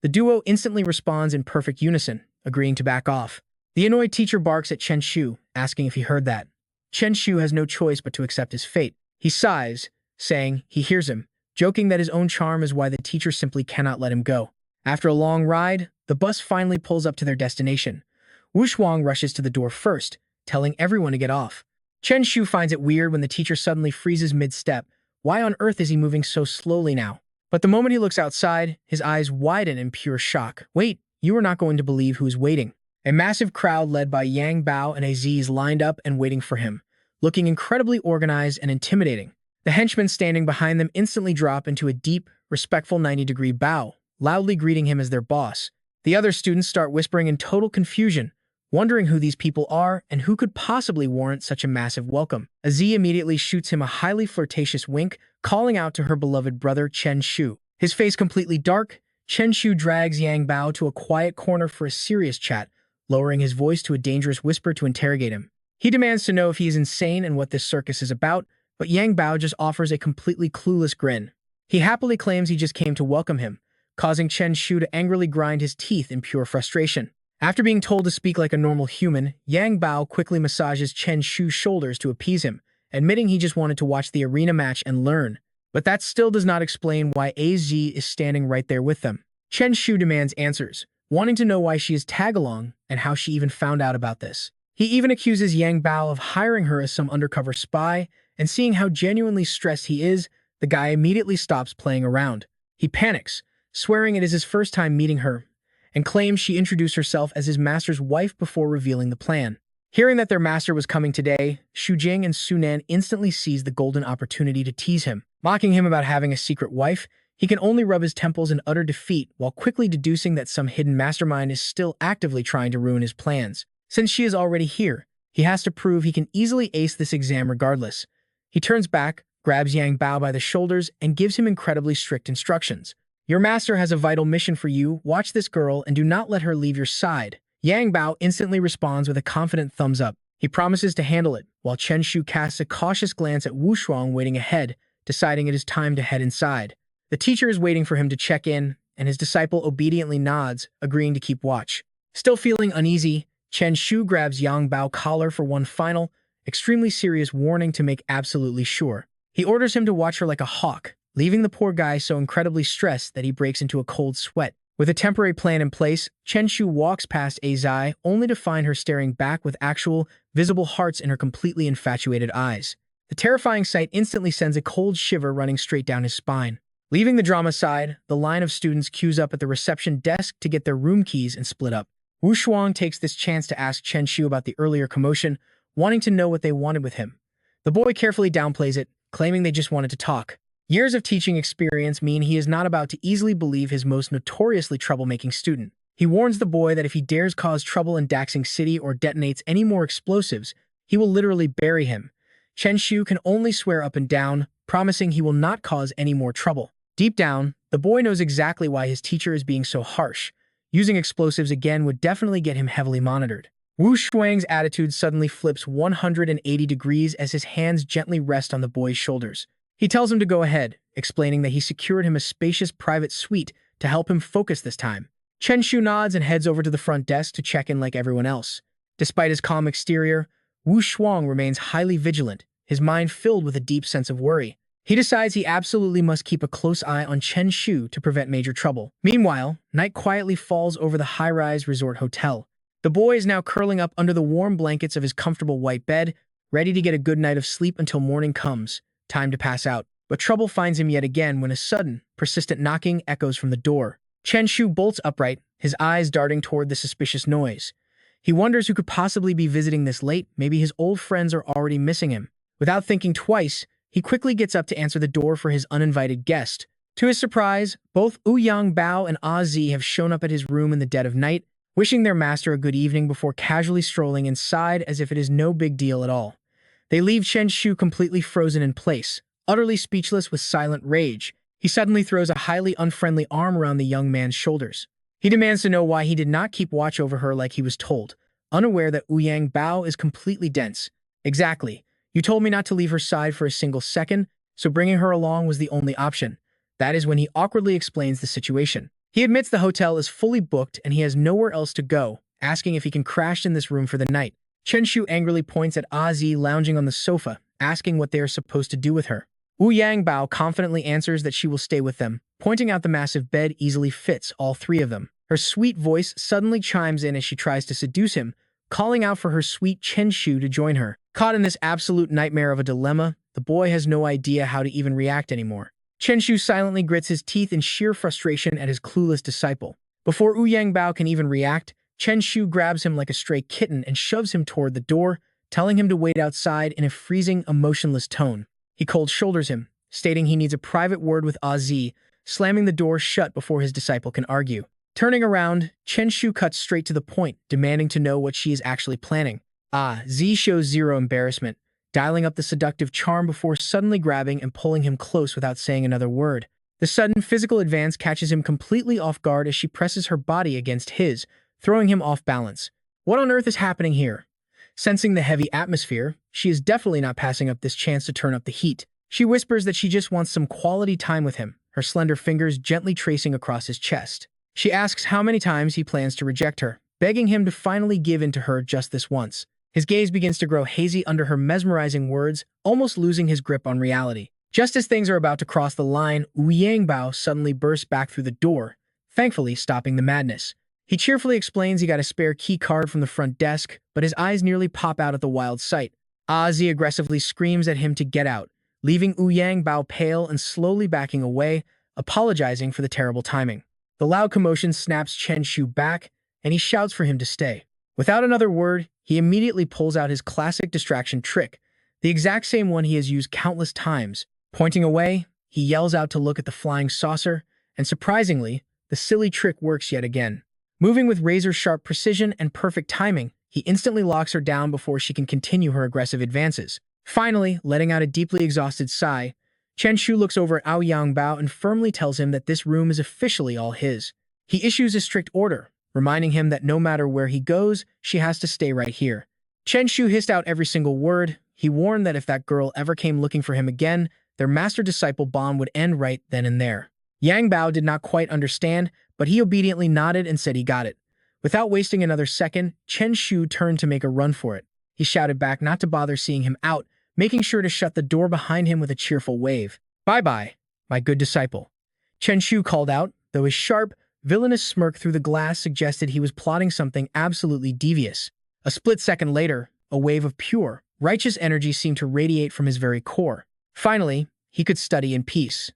The duo instantly responds in perfect unison, agreeing to back off. The annoyed teacher barks at Chen Shu, asking if he heard that. Chen Shu has no choice but to accept his fate. He sighs, saying he hears him, joking that his own charm is why the teacher simply cannot let him go. After a long ride, the bus finally pulls up to their destination. Wu Shuang rushes to the door first, telling everyone to get off. Chen Shu finds it weird when the teacher suddenly freezes mid-step. Why on earth is he moving so slowly now? But the moment he looks outside, his eyes widen in pure shock. Wait, you are not going to believe who is waiting. A massive crowd led by Yang Bao and Aziz lined up and waiting for him, looking incredibly organized and intimidating. The henchmen standing behind them instantly drop into a deep, respectful 90-degree bow, loudly greeting him as their boss. The other students start whispering in total confusion, wondering who these people are and who could possibly warrant such a massive welcome. Aziz immediately shoots him a highly flirtatious wink, calling out to her beloved brother Chen Shu. His face completely dark, Chen Shu drags Yang Bao to a quiet corner for a serious chat, lowering his voice to a dangerous whisper to interrogate him. He demands to know if he is insane and what this circus is about, but Yang Bao just offers a completely clueless grin. He happily claims he just came to welcome him, causing Chen Shu to angrily grind his teeth in pure frustration. After being told to speak like a normal human, Yang Bao quickly massages Chen Shu's shoulders to appease him, admitting he just wanted to watch the arena match and learn. But that still does not explain why AZ is standing right there with them. Chen Shu demands answers, wanting to know why she is tag-along and how she even found out about this. He even accuses Yang Bao of hiring her as some undercover spy, and seeing how genuinely stressed he is, the guy immediately stops playing around. He panics, swearing it is his first time meeting her, and claims she introduced herself as his master's wife before revealing the plan. Hearing that their master was coming today, Xu Jing and Su Nan instantly seize the golden opportunity to tease him. Mocking him about having a secret wife, he can only rub his temples in utter defeat while quickly deducing that some hidden mastermind is still actively trying to ruin his plans. Since she is already here, he has to prove he can easily ace this exam regardless. He turns back, grabs Yang Bao by the shoulders, and gives him incredibly strict instructions. Your master has a vital mission for you. Watch this girl and do not let her leave your side. Yang Bao instantly responds with a confident thumbs up. He promises to handle it, while Chen Shu casts a cautious glance at Wu Shuang waiting ahead, deciding it is time to head inside. The teacher is waiting for him to check in, and his disciple obediently nods, agreeing to keep watch. Still feeling uneasy, Chen Shu grabs Yang Bao's collar for one final, extremely serious warning to make absolutely sure. He orders him to watch her like a hawk, leaving the poor guy so incredibly stressed that he breaks into a cold sweat. With a temporary plan in place, Chen Shu walks past Azai, only to find her staring back with actual, visible hearts in her completely infatuated eyes. The terrifying sight instantly sends a cold shiver running straight down his spine. Leaving the drama side, the line of students queues up at the reception desk to get their room keys and split up. Wu Shuang takes this chance to ask Chen Shu about the earlier commotion, wanting to know what they wanted with him. The boy carefully downplays it, claiming they just wanted to talk. Years of teaching experience mean he is not about to easily believe his most notoriously troublemaking student. He warns the boy that if he dares cause trouble in Daxing City or detonates any more explosives, he will literally bury him. Chen Shu can only swear up and down, promising he will not cause any more trouble. Deep down, the boy knows exactly why his teacher is being so harsh, Using explosives again would definitely get him heavily monitored. Wu Shuang's attitude suddenly flips 180 degrees as his hands gently rest on the boy's shoulders. He tells him to go ahead, explaining that he secured him a spacious private suite to help him focus this time. Chen Shu nods and heads over to the front desk to check in like everyone else. Despite his calm exterior, Wu Shuang remains highly vigilant, his mind filled with a deep sense of worry. He decides he absolutely must keep a close eye on Chen Shu to prevent major trouble. Meanwhile, night quietly falls over the high-rise resort hotel. The boy is now curling up under the warm blankets of his comfortable white bed, ready to get a good night of sleep until morning comes. Time to pass out. But trouble finds him yet again when a sudden, persistent knocking echoes from the door. Chen Shu bolts upright, his eyes darting toward the suspicious noise. He wonders who could possibly be visiting this late. Maybe his old friends are already missing him. Without thinking twice, he quickly gets up to answer the door for his uninvited guest. To his surprise, both Ouyang Bao and Ah Zi have shown up at his room in the dead of night, wishing their master a good evening before casually strolling inside as if it is no big deal at all. They leave Chen Shu completely frozen in place, utterly speechless with silent rage. He suddenly throws a highly unfriendly arm around the young man's shoulders. He demands to know why he did not keep watch over her like he was told, unaware that Ouyang Bao is completely dense. Exactly. You told me not to leave her side for a single second, so bringing her along was the only option. That is when he awkwardly explains the situation. He admits the hotel is fully booked and he has nowhere else to go, asking if he can crash in this room for the night. Chen Shu angrily points at Ah Zi lounging on the sofa, asking what they are supposed to do with her. Ouyang Bao confidently answers that she will stay with them, pointing out the massive bed easily fits all three of them. Her sweet voice suddenly chimes in as she tries to seduce him, calling out for her sweet Chen Shu to join her. Caught in this absolute nightmare of a dilemma, the boy has no idea how to even react anymore. Chen Shu silently grits his teeth in sheer frustration at his clueless disciple. Before Ouyang Bao can even react, Chen Shu grabs him like a stray kitten and shoves him toward the door, telling him to wait outside in a freezing, emotionless tone. He cold shoulders him, stating he needs a private word with Ah Zi, slamming the door shut before his disciple can argue. Turning around, Chen Shu cuts straight to the point, demanding to know what she is actually planning. Ah Zi shows zero embarrassment, dialing up the seductive charm before suddenly grabbing and pulling him close without saying another word. The sudden physical advance catches him completely off guard as she presses her body against his, throwing him off balance. What on earth is happening here? Sensing the heavy atmosphere, she is definitely not passing up this chance to turn up the heat. She whispers that she just wants some quality time with him, her slender fingers gently tracing across his chest. She asks how many times he plans to reject her, begging him to finally give in to her just this once. His gaze begins to grow hazy under her mesmerizing words, almost losing his grip on reality. Just as things are about to cross the line, Ouyang Bao suddenly bursts back through the door, thankfully stopping the madness. He cheerfully explains he got a spare key card from the front desk, but his eyes nearly pop out at the wild sight. Ah Zi aggressively screams at him to get out, leaving Ouyang Bao pale and slowly backing away, apologizing for the terrible timing. The loud commotion snaps Chen Shu back, and he shouts for him to stay. Without another word, he immediately pulls out his classic distraction trick, the exact same one he has used countless times. Pointing away, he yells out to look at the flying saucer, and surprisingly, the silly trick works yet again. Moving with razor-sharp precision and perfect timing, he instantly locks her down before she can continue her aggressive advances. Finally, letting out a deeply exhausted sigh, Chen Shu looks over at Ouyang Bao and firmly tells him that this room is officially all his. He issues a strict order, reminding him that no matter where he goes, she has to stay right here. Chen Shu hissed out every single word. He warned that if that girl ever came looking for him again, their master-disciple bond would end right then and there. Yang Bao did not quite understand, but he obediently nodded and said he got it. Without wasting another second, Chen Shu turned to make a run for it. He shouted back not to bother seeing him out, making sure to shut the door behind him with a cheerful wave. "Bye-bye, my good disciple," Chen Shu called out, though his sharp, villainous smirk through the glass suggested he was plotting something absolutely devious. A split second later, a wave of pure, righteous energy seemed to radiate from his very core. Finally, he could study in peace.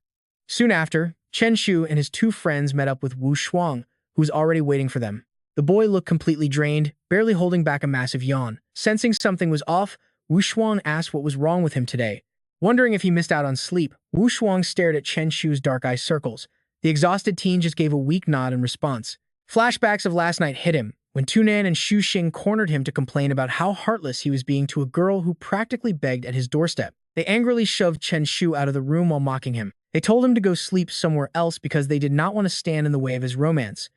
Soon after, Chen Shu and his two friends met up with Wu Shuang, who was already waiting for them. The boy looked completely drained, barely holding back a massive yawn. Sensing something was off, Wu Shuang asked what was wrong with him today. Wondering if he missed out on sleep, Wu Shuang stared at Chen Shu's dark eye circles. The exhausted teen just gave a weak nod in response. Flashbacks of last night hit him, when Tunan and Xu Xing cornered him to complain about how heartless he was being to a girl who practically begged at his doorstep. They angrily shoved Chen Shu out of the room while mocking him. They told him to go sleep somewhere else because they did not want to stand in the way of his romance.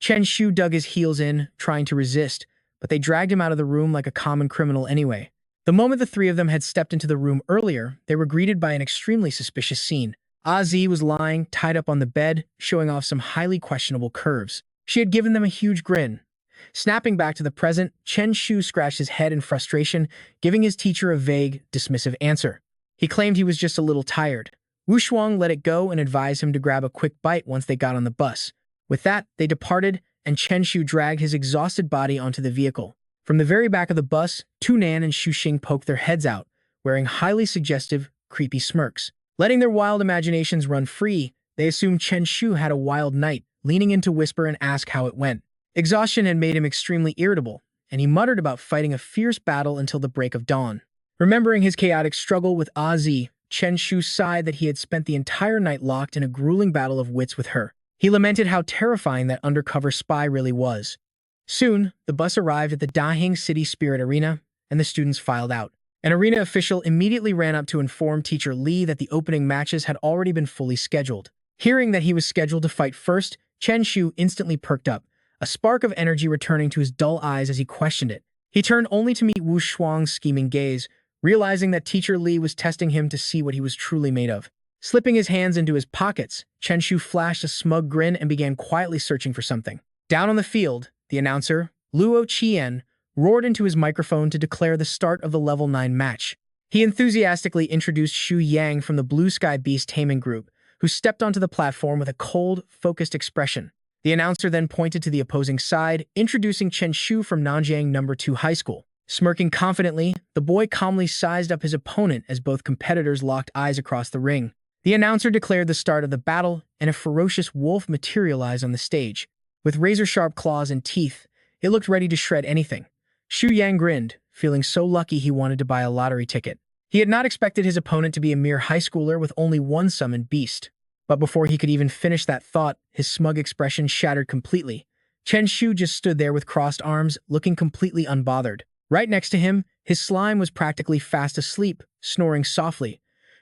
Chen Shu dug his heels in, trying to resist, but they dragged him out of the room like a common criminal anyway. The moment the three of them had stepped into the room earlier, they were greeted by an extremely suspicious scene. Azi was lying, tied up on the bed, showing off some highly questionable curves. She had given them a huge grin. Snapping back to the present, Chen Shu scratched his head in frustration, giving his teacher a vague, dismissive answer. He claimed he was just a little tired. Wu Shuang let it go and advised him to grab a quick bite once they got on the bus. With that, they departed, and Chen Shu dragged his exhausted body onto the vehicle. From the very back of the bus, Tu Nan and Xu Xing poked their heads out, wearing highly suggestive, creepy smirks. Letting their wild imaginations run free, they assumed Chen Shu had a wild night, leaning in to whisper and ask how it went. Exhaustion had made him extremely irritable, and he muttered about fighting a fierce battle until the break of dawn. Remembering his chaotic struggle with Azi, Chen Shu sighed that he had spent the entire night locked in a grueling battle of wits with her. He lamented how terrifying that undercover spy really was. Soon, the bus arrived at the Dahing City Spirit Arena, and the students filed out. An arena official immediately ran up to inform Teacher Li that the opening matches had already been fully scheduled. Hearing that he was scheduled to fight first, Chen Shu instantly perked up, a spark of energy returning to his dull eyes as he questioned it. He turned only to meet Wu Shuang's scheming gaze, realizing that Teacher Li was testing him to see what he was truly made of. Slipping his hands into his pockets, Chen Shu flashed a smug grin and began quietly searching for something. Down on the field, the announcer, Luo Qian, roared into his microphone to declare the start of the Level 9 match. He enthusiastically introduced Xu Yang from the Blue Sky Beast Taming group, who stepped onto the platform with a cold, focused expression. The announcer then pointed to the opposing side, introducing Chen Shu from Nanjiang No. 2 High School. Smirking confidently, the boy calmly sized up his opponent as both competitors locked eyes across the ring. The announcer declared the start of the battle, and a ferocious wolf materialized on the stage. With razor-sharp claws and teeth, it looked ready to shred anything. Xu Yang grinned, feeling so lucky he wanted to buy a lottery ticket. He had not expected his opponent to be a mere high schooler with only one summoned beast. But before he could even finish that thought, his smug expression shattered completely. Chen Shu just stood there with crossed arms, looking completely unbothered. Right next to him, his slime was practically fast asleep, snoring softly.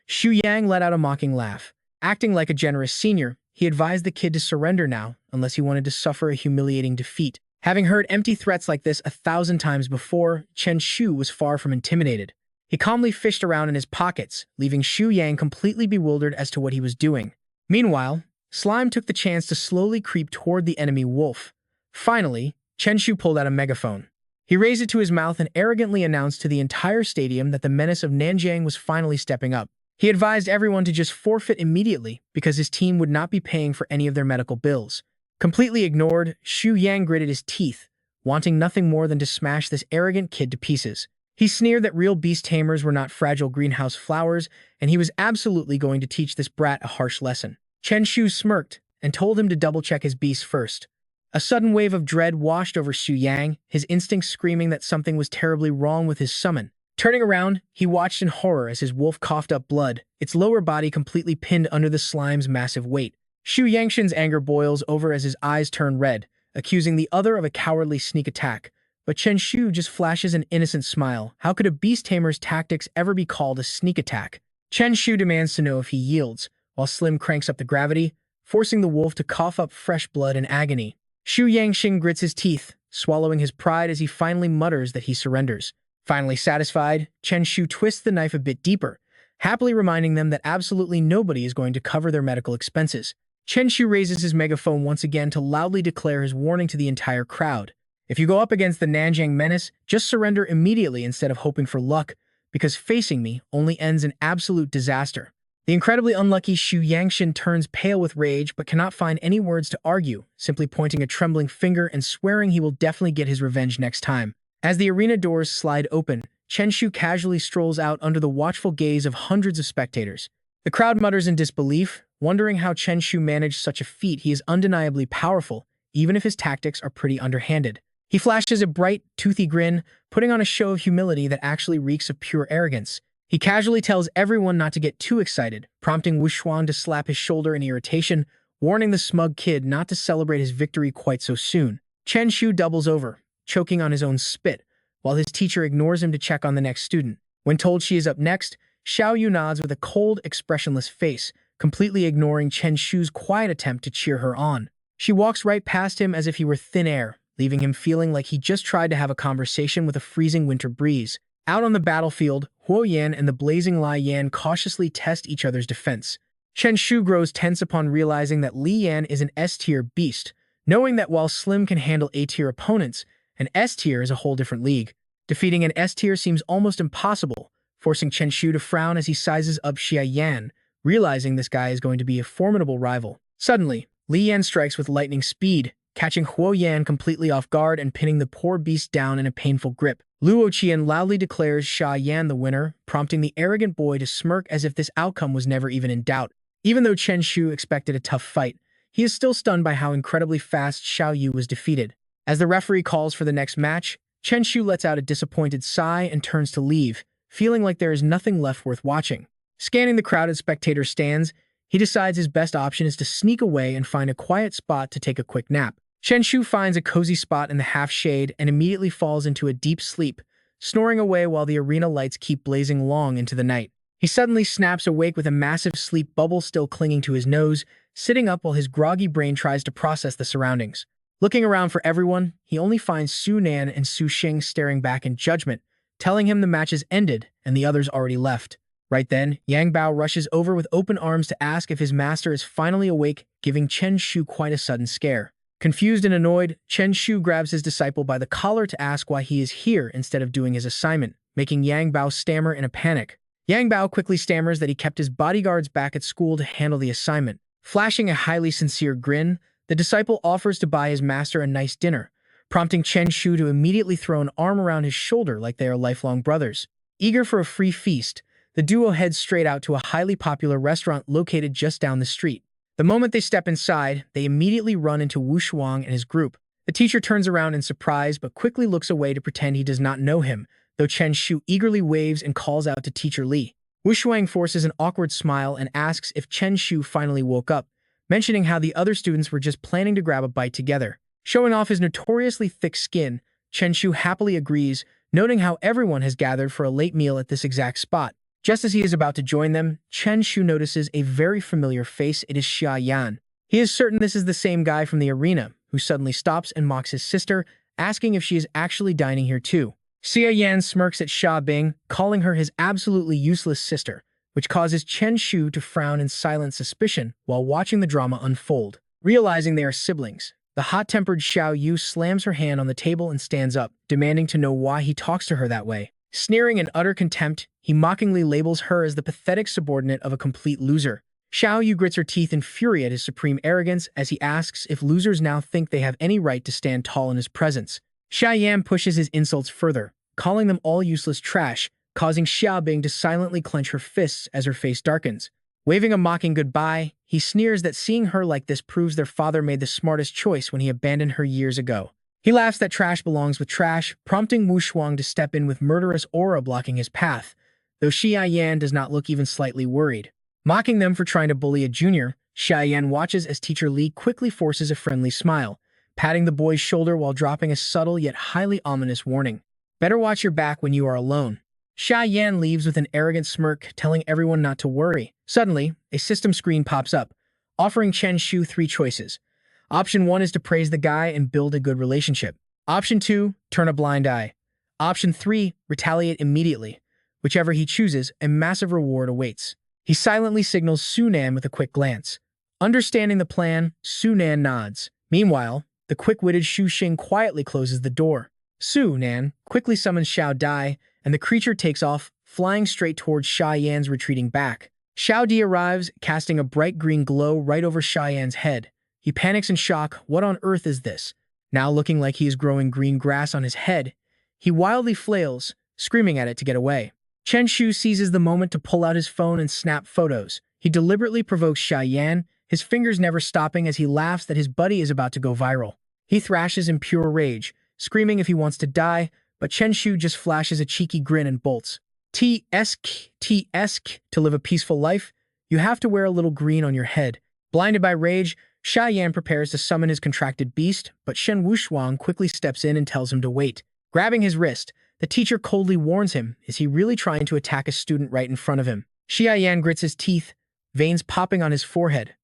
Xu Yang let out a mocking laugh. Acting like a generous senior, he advised the kid to surrender now, unless he wanted to suffer a humiliating defeat. Having heard empty threats like this 1,000 times before, Chen Shu was far from intimidated. He calmly fished around in his pockets, leaving Xu Yang completely bewildered as to what he was doing. Meanwhile, Slime took the chance to slowly creep toward the enemy wolf. Finally, Chen Shu pulled out a megaphone. He raised it to his mouth and arrogantly announced to the entire stadium that the menace of Nanjiang was finally stepping up. He advised everyone to just forfeit immediately because his team would not be paying for any of their medical bills. Completely ignored, Xu Yang gritted his teeth, wanting nothing more than to smash this arrogant kid to pieces. He sneered that real beast tamers were not fragile greenhouse flowers, and he was absolutely going to teach this brat a harsh lesson. Chen Shu smirked and told him to double-check his beast first. A sudden wave of dread washed over Xu Yang, his instincts screaming that something was terribly wrong with his summon. Turning around, he watched in horror as his wolf coughed up blood, its lower body completely pinned under the slime's massive weight. Xu Yangshin's anger boils over as his eyes turn red, accusing the other of a cowardly sneak attack. But Chen Shu just flashes an innocent smile. How could a beast tamer's tactics ever be called a sneak attack? Chen Shu demands to know if he yields, while Slim cranks up the gravity, forcing the wolf to cough up fresh blood in agony. Xu Yangxin grits his teeth, swallowing his pride as he finally mutters that he surrenders. Finally satisfied, Chen Shu twists the knife a bit deeper, happily reminding them that absolutely nobody is going to cover their medical expenses. Chen Shu raises his megaphone once again to loudly declare his warning to the entire crowd. If you go up against the Nanjiang menace, just surrender immediately instead of hoping for luck, because facing me only ends in absolute disaster. The incredibly unlucky Xu Yangshin turns pale with rage but cannot find any words to argue, simply pointing a trembling finger and swearing he will definitely get his revenge next time. As the arena doors slide open, Chen Shu casually strolls out under the watchful gaze of hundreds of spectators. The crowd mutters in disbelief, wondering how Chen Shu managed such a feat. He is undeniably powerful, even if his tactics are pretty underhanded. He flashes a bright, toothy grin, putting on a show of humility that actually reeks of pure arrogance. He casually tells everyone not to get too excited, prompting Wu Shuang to slap his shoulder in irritation, warning the smug kid not to celebrate his victory quite so soon. Chen Shu doubles over, choking on his own spit, while his teacher ignores him to check on the next student. When told she is up next, Xiao Yu nods with a cold, expressionless face, completely ignoring Chen Shu's quiet attempt to cheer her on. She walks right past him as if he were thin air, leaving him feeling like he just tried to have a conversation with a freezing winter breeze. Out on the battlefield, Huo Yan and the blazing Li Yan cautiously test each other's defense. Chen Shu grows tense upon realizing that Li Yan is an S-tier beast, knowing that while Slim can handle A-tier opponents, an S-tier is a whole different league. Defeating an S-tier seems almost impossible, forcing Chen Shu to frown as he sizes up Xia Yan, realizing this guy is going to be a formidable rival. Suddenly, Li Yan strikes with lightning speed, catching Huo Yan completely off guard and pinning the poor beast down in a painful grip. Luo Qian loudly declares Xia Yan the winner, prompting the arrogant boy to smirk as if this outcome was never even in doubt. Even though Chen Shu expected a tough fight, he is still stunned by how incredibly fast Xiao Yu was defeated. As the referee calls for the next match, Chen Shu lets out a disappointed sigh and turns to leave, feeling like there is nothing left worth watching. Scanning the crowded spectator stands, he decides his best option is to sneak away and find a quiet spot to take a quick nap. Chen Shu finds a cozy spot in the half-shade and immediately falls into a deep sleep, snoring away while the arena lights keep blazing long into the night. He suddenly snaps awake with a massive sleep bubble still clinging to his nose, sitting up while his groggy brain tries to process the surroundings. Looking around for everyone, he only finds Su Nan and Su Xing staring back in judgment, telling him the match has ended and the others already left. Right then, Yang Bao rushes over with open arms to ask if his master is finally awake, giving Chen Shu quite a sudden scare. Confused and annoyed, Chen Shu grabs his disciple by the collar to ask why he is here instead of doing his assignment, making Yang Bao stammer in a panic. Yang Bao quickly stammers that he kept his bodyguards back at school to handle the assignment. Flashing a highly sincere grin, the disciple offers to buy his master a nice dinner, prompting Chen Shu to immediately throw an arm around his shoulder like they are lifelong brothers. Eager for a free feast, the duo heads straight out to a highly popular restaurant located just down the street. The moment they step inside, they immediately run into Wu Shuang and his group. The teacher turns around in surprise but quickly looks away to pretend he does not know him, though Chen Shu eagerly waves and calls out to Teacher Li. Wu Shuang forces an awkward smile and asks if Chen Shu finally woke up, mentioning how the other students were just planning to grab a bite together. Showing off his notoriously thick skin, Chen Shu happily agrees, noting how everyone has gathered for a late meal at this exact spot. Just as he is about to join them, Chen Shu notices a very familiar face. It is Xia Yan. He is certain this is the same guy from the arena, who suddenly stops and mocks his sister, asking if she is actually dining here too. Xia Yan smirks at Xia Bing, calling her his absolutely useless sister, which causes Chen Shu to frown in silent suspicion while watching the drama unfold. Realizing they are siblings, the hot-tempered Xiao Yu slams her hand on the table and stands up, demanding to know why he talks to her that way. Sneering in utter contempt, he mockingly labels her as the pathetic subordinate of a complete loser. Xiao Yu grits her teeth in fury at his supreme arrogance as he asks if losers now think they have any right to stand tall in his presence. Xia Yan pushes his insults further, calling them all useless trash, causing Xia Bing to silently clench her fists as her face darkens. Waving a mocking goodbye, he sneers that seeing her like this proves their father made the smartest choice when he abandoned her years ago. He laughs that trash belongs with trash, prompting Wu Shuang to step in with murderous aura blocking his path, though Xia Yan does not look even slightly worried. Mocking them for trying to bully a junior, Xia Yan watches as Teacher Li quickly forces a friendly smile, patting the boy's shoulder while dropping a subtle yet highly ominous warning. Better watch your back when you are alone. Xia Yan leaves with an arrogant smirk, telling everyone not to worry. Suddenly, a system screen pops up, offering Chen Shu 3 choices. Option 1 is to praise the guy and build a good relationship. Option 2, turn a blind eye. Option 3, retaliate immediately. Whichever he chooses, a massive reward awaits. He silently signals Su Nan with a quick glance. Understanding the plan, Su Nan nods. Meanwhile, the quick-witted Xu Xing quietly closes the door. Su Nan quickly summons Xiao Dai, and the creature takes off, flying straight towards Xia Yan's retreating back. Xiao Di arrives, casting a bright green glow right over Xia Yan's head. He panics in shock. What on earth is this? Now looking like he is growing green grass on his head, he wildly flails, screaming at it to get away. Chen Shu seizes the moment to pull out his phone and snap photos. He deliberately provokes Xia Yan, his fingers never stopping as he laughs that his buddy is about to go viral. He thrashes in pure rage, screaming if he wants to die, but Chen Shu just flashes a cheeky grin and bolts. T-esque, to live a peaceful life, you have to wear a little green on your head. Blinded by rage, Xia Yan prepares to summon his contracted beast, but Shen Wushuang quickly steps in and tells him to wait. Grabbing his wrist, the teacher coldly warns him, is he really trying to attack a student right in front of him? Xia Yan grits his teeth, veins popping on his forehead.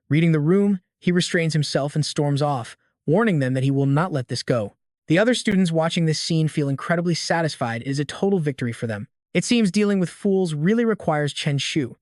Reading the room, he restrains himself and storms off, warning them that he will not let this go. The other students watching this scene feel incredibly satisfied. It is a total victory for them. It seems dealing with fools really requires Chen Shu.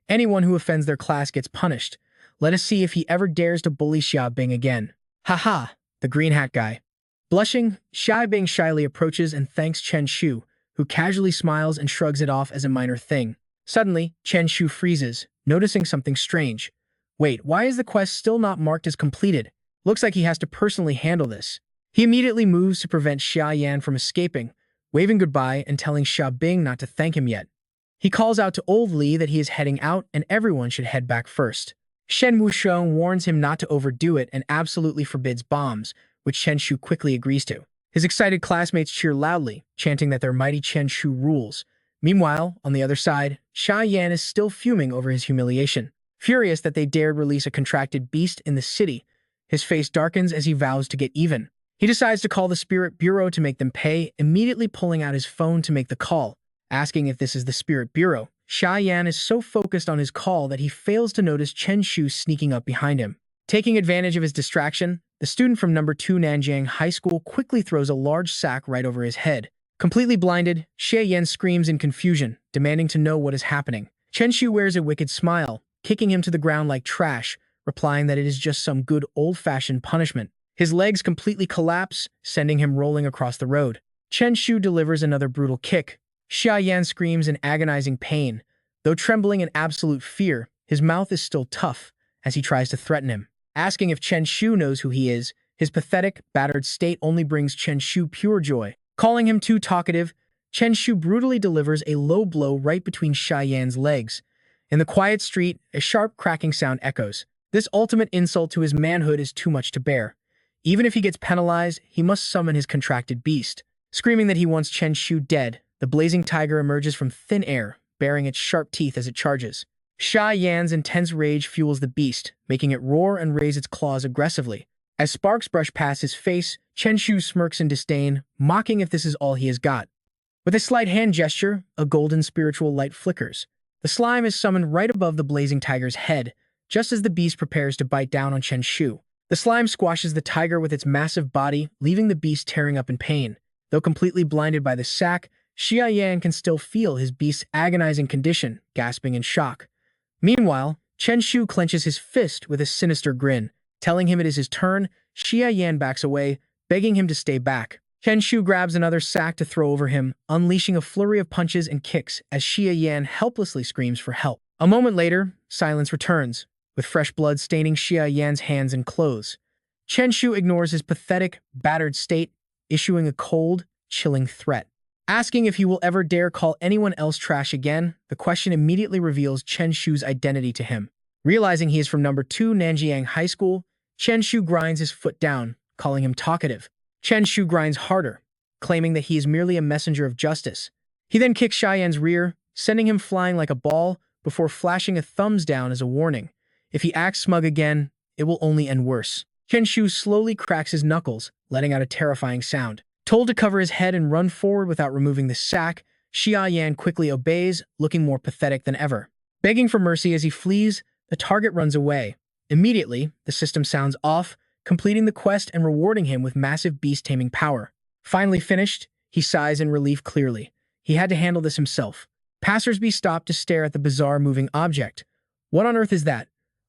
Anyone who offends their class gets punished. Let us see if he ever dares to bully Xiaobing again. Haha, the green hat guy. Blushing, Xiaobing shyly approaches and thanks Chen Shu, who casually smiles and shrugs it off as a minor thing. Suddenly, Chen Shu freezes, noticing something strange. Wait, why is the quest still not marked as completed? Looks like he has to personally handle this. He immediately moves to prevent Xia Yan from escaping, waving goodbye and telling Xiaobing not to thank him yet. He calls out to old Li that he is heading out and everyone should head back first. Shen Wusheng warns him not to overdo it and absolutely forbids bombs, which Chen Shu quickly agrees to. His excited classmates cheer loudly, chanting that their mighty Chen Shu rules. Meanwhile, on the other side, Xia Yan is still fuming over his humiliation. Furious that they dared release a contracted beast in the city, his face darkens as he vows to get even. He decides to call the Spirit Bureau to make them pay, immediately pulling out his phone to make the call, asking if this is the Spirit Bureau. Xia Yan is so focused on his call that he fails to notice Chen Shu sneaking up behind him. Taking advantage of his distraction, the student from No. 2 Nanjiang High School quickly throws a large sack right over his head. Completely blinded, Xia Yan screams in confusion, demanding to know what is happening. Chen Shu wears a wicked smile, kicking him to the ground like trash, replying that it is just some good old-fashioned punishment. His legs completely collapse, sending him rolling across the road. Chen Shu delivers another brutal kick. Xia Yan screams in agonizing pain. Though trembling in absolute fear, his mouth is still tough as he tries to threaten him. Asking if Chen Shu knows who he is, his pathetic, battered state only brings Chen Shu pure joy. Calling him too talkative, Chen Shu brutally delivers a low blow right between Xia Yan's legs. In the quiet street, a sharp cracking sound echoes. This ultimate insult to his manhood is too much to bear. Even if he gets penalized, he must summon his contracted beast. Screaming that he wants Chen Shu dead, the blazing tiger emerges from thin air, baring its sharp teeth as it charges. Xia Yan's intense rage fuels the beast, making it roar and raise its claws aggressively. As sparks brush past his face, Chen Shu smirks in disdain, mocking if this is all he has got. With a slight hand gesture, a golden spiritual light flickers. The slime is summoned right above the blazing tiger's head, just as the beast prepares to bite down on Chen Shu. The slime squashes the tiger with its massive body, leaving the beast tearing up in pain. Though completely blinded by the sack, Xia Yan can still feel his beast's agonizing condition, gasping in shock. Meanwhile, Chen Shu clenches his fist with a sinister grin. Telling him it is his turn, Xia Yan backs away, begging him to stay back. Chen Shu grabs another sack to throw over him, unleashing a flurry of punches and kicks as Xia Yan helplessly screams for help. A moment later, silence returns, with fresh blood staining Xia Yan's hands and clothes. Chen Shu ignores his pathetic, battered state, issuing a cold, chilling threat. Asking if he will ever dare call anyone else trash again, the question immediately reveals Chen Shu's identity to him. Realizing he is from No. 2 Nanjiang High School, Chen Shu grinds his foot down, calling him talkative. Chen Shu grinds harder, claiming that he is merely a messenger of justice. He then kicks Xia Yan's rear, sending him flying like a ball, before flashing a thumbs down as a warning. If he acts smug again, it will only end worse. Chen Shu slowly cracks his knuckles, letting out a terrifying sound. Told to cover his head and run forward without removing the sack, Xia Yan quickly obeys, looking more pathetic than ever. Begging for mercy as he flees, the target runs away. Immediately, the system sounds off, completing the quest and rewarding him with massive beast-taming power. Finally finished, he sighs in relief clearly. He had to handle this himself. Passersby stop to stare at the bizarre moving object. What on earth is that?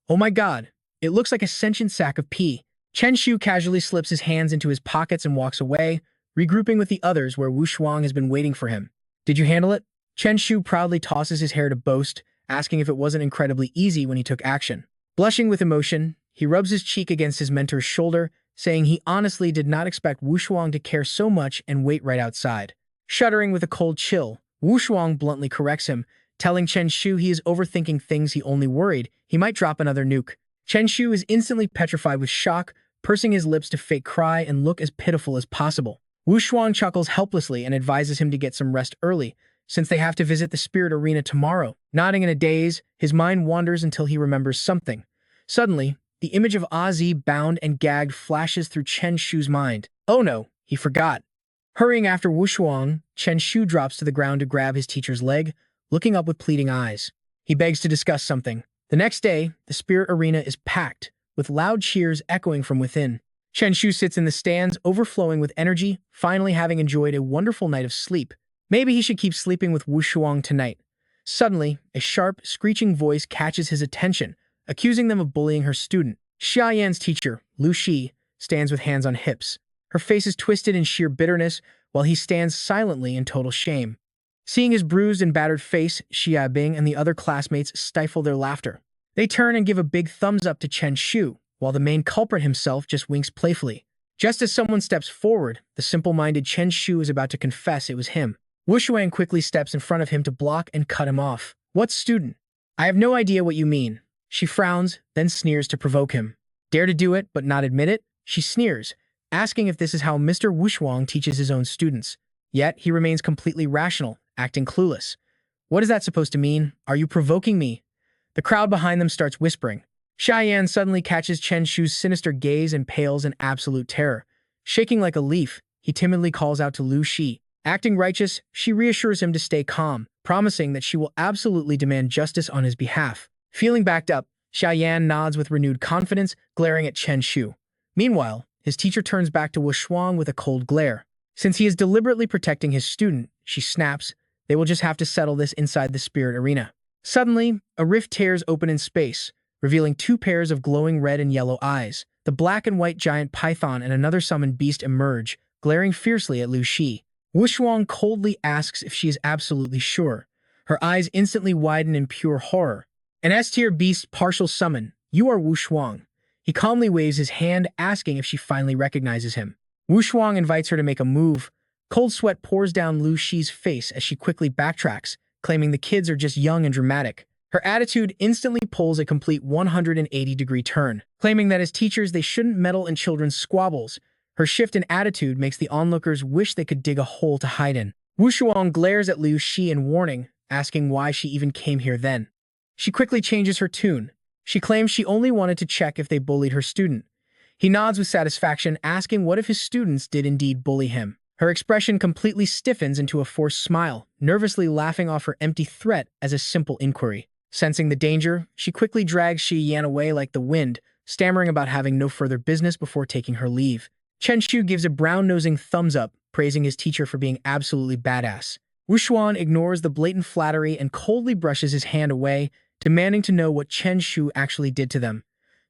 Oh my god, it looks like a sentient sack of pee. Chen Shu casually slips his hands into his pockets and walks away, regrouping with the others where Wu Shuang has been waiting for him. Did you handle it? Chen Shu proudly tosses his hair to boast, asking if it wasn't incredibly easy when he took action. Blushing with emotion, he rubs his cheek against his mentor's shoulder, saying he honestly did not expect Wu Shuang to care so much and wait right outside. Shuddering with a cold chill, Wu Shuang bluntly corrects him, telling Chen Shu he is overthinking things. He only worried he might drop another nuke. Chen Shu is instantly petrified with shock, pursing his lips to fake cry and look as pitiful as possible. Wu Shuang chuckles helplessly and advises him to get some rest early, since they have to visit the spirit arena tomorrow. Nodding in a daze, his mind wanders until he remembers something. Suddenly, the image of Ozzy bound and gagged flashes through Chen Shu's mind. Oh no, he forgot. Hurrying after Wu Shuang, Chen Shu drops to the ground to grab his teacher's leg, looking up with pleading eyes. He begs to discuss something. The next day, the spirit arena is packed, with loud cheers echoing from within. Chen Shu sits in the stands, overflowing with energy, finally having enjoyed a wonderful night of sleep. Maybe he should keep sleeping with Wu Shuang tonight. Suddenly, a sharp, screeching voice catches his attention, accusing them of bullying her student. Xia Yan's teacher, Lu Shi, stands with hands on hips. Her face is twisted in sheer bitterness, while he stands silently in total shame. Seeing his bruised and battered face, Xia Bing and the other classmates stifle their laughter. They turn and give a big thumbs up to Chen Shu, while the main culprit himself just winks playfully. Just as someone steps forward, the simple-minded Chen Shu is about to confess it was him. Wu Shuang quickly steps in front of him to block and cut him off. "What student? I have no idea what you mean." She frowns, then sneers to provoke him. Dare to do it, but not admit it? She sneers, asking if this is how Mr. Wu Shuang teaches his own students. Yet, he remains completely rational, acting clueless. What is that supposed to mean? Are you provoking me? The crowd behind them starts whispering. Cheyenne suddenly catches Chen Shu's sinister gaze and pales in absolute terror. Shaking like a leaf, he timidly calls out to Lu Shi. Acting righteous, she reassures him to stay calm, promising that she will absolutely demand justice on his behalf. Feeling backed up, Cheyenne nods with renewed confidence, glaring at Chen Shu. Meanwhile, his teacher turns back to Wu Shuang with a cold glare. Since he is deliberately protecting his student, she snaps, they will just have to settle this inside the spirit arena. Suddenly, a rift tears open in space, revealing two pairs of glowing red and yellow eyes. The black and white giant python and another summoned beast emerge, glaring fiercely at Lu Shi. Wu Shuang coldly asks if she is absolutely sure. Her eyes instantly widen in pure horror. An S-tier beast partial summon. You are Wu Shuang. He calmly waves his hand, asking if she finally recognizes him. Wu Shuang invites her to make a move. Cold sweat pours down Lu Shi's face as she quickly backtracks, claiming the kids are just young and dramatic. Her attitude instantly pulls a complete 180-degree turn, claiming that as teachers they shouldn't meddle in children's squabbles. Her shift in attitude makes the onlookers wish they could dig a hole to hide in. Wu Shuang glares at Lu Shi in warning, asking why she even came here then. She quickly changes her tune. She claims she only wanted to check if they bullied her student. He nods with satisfaction, asking what if his students did indeed bully him. Her expression completely stiffens into a forced smile, nervously laughing off her empty threat as a simple inquiry. Sensing the danger, she quickly drags Xi Yan away like the wind, stammering about having no further business before taking her leave. Chen Shu gives a brown-nosing thumbs up, praising his teacher for being absolutely badass. Wu Shuang ignores the blatant flattery and coldly brushes his hand away, demanding to know what Chen Shu actually did to them.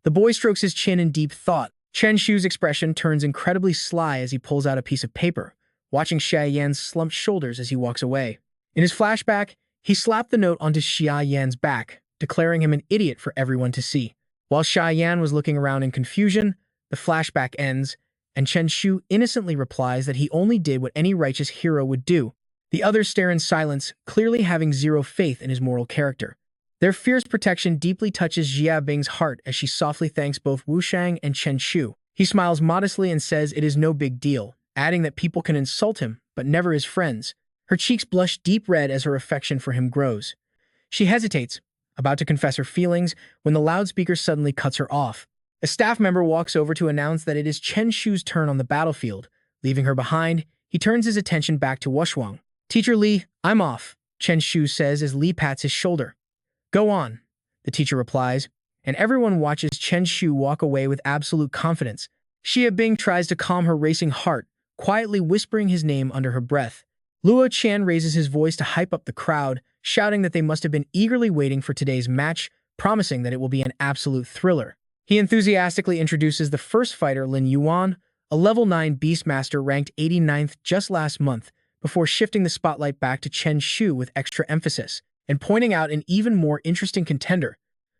The boy strokes his chin in deep thought. Chen Shu's expression turns incredibly sly as he pulls out a piece of paper, watching Xia Yan's slumped shoulders as he walks away. In his flashback, he slapped the note onto Xia Yan's back, declaring him an idiot for everyone to see. While Xia Yan was looking around in confusion, the flashback ends, and Chen Shu innocently replies that he only did what any righteous hero would do. The others stare in silence, clearly having zero faith in his moral character. Their fierce protection deeply touches Xia Bing's heart as she softly thanks both Wu Shang and Chen Shu. He smiles modestly and says it is no big deal, adding that people can insult him, but never his friends. Her cheeks blush deep red as her affection for him grows. She hesitates, about to confess her feelings, when the loudspeaker suddenly cuts her off. A staff member walks over to announce that it is Chen Shu's turn on the battlefield. Leaving her behind, he turns his attention back to Wu Shuang. "Teacher Li, I'm off," Chen Shu says as Li pats his shoulder. "Go on," the teacher replies, and everyone watches Chen Shu walk away with absolute confidence. Xia Bing tries to calm her racing heart, quietly whispering his name under her breath. Luo Qian raises his voice to hype up the crowd, shouting that they must have been eagerly waiting for today's match, promising that it will be an absolute thriller. He enthusiastically introduces the first fighter, Lin Yuan, a level 9 Beastmaster ranked 89th just last month, before shifting the spotlight back to Chen Shu with extra emphasis, and pointing out an even more interesting contender,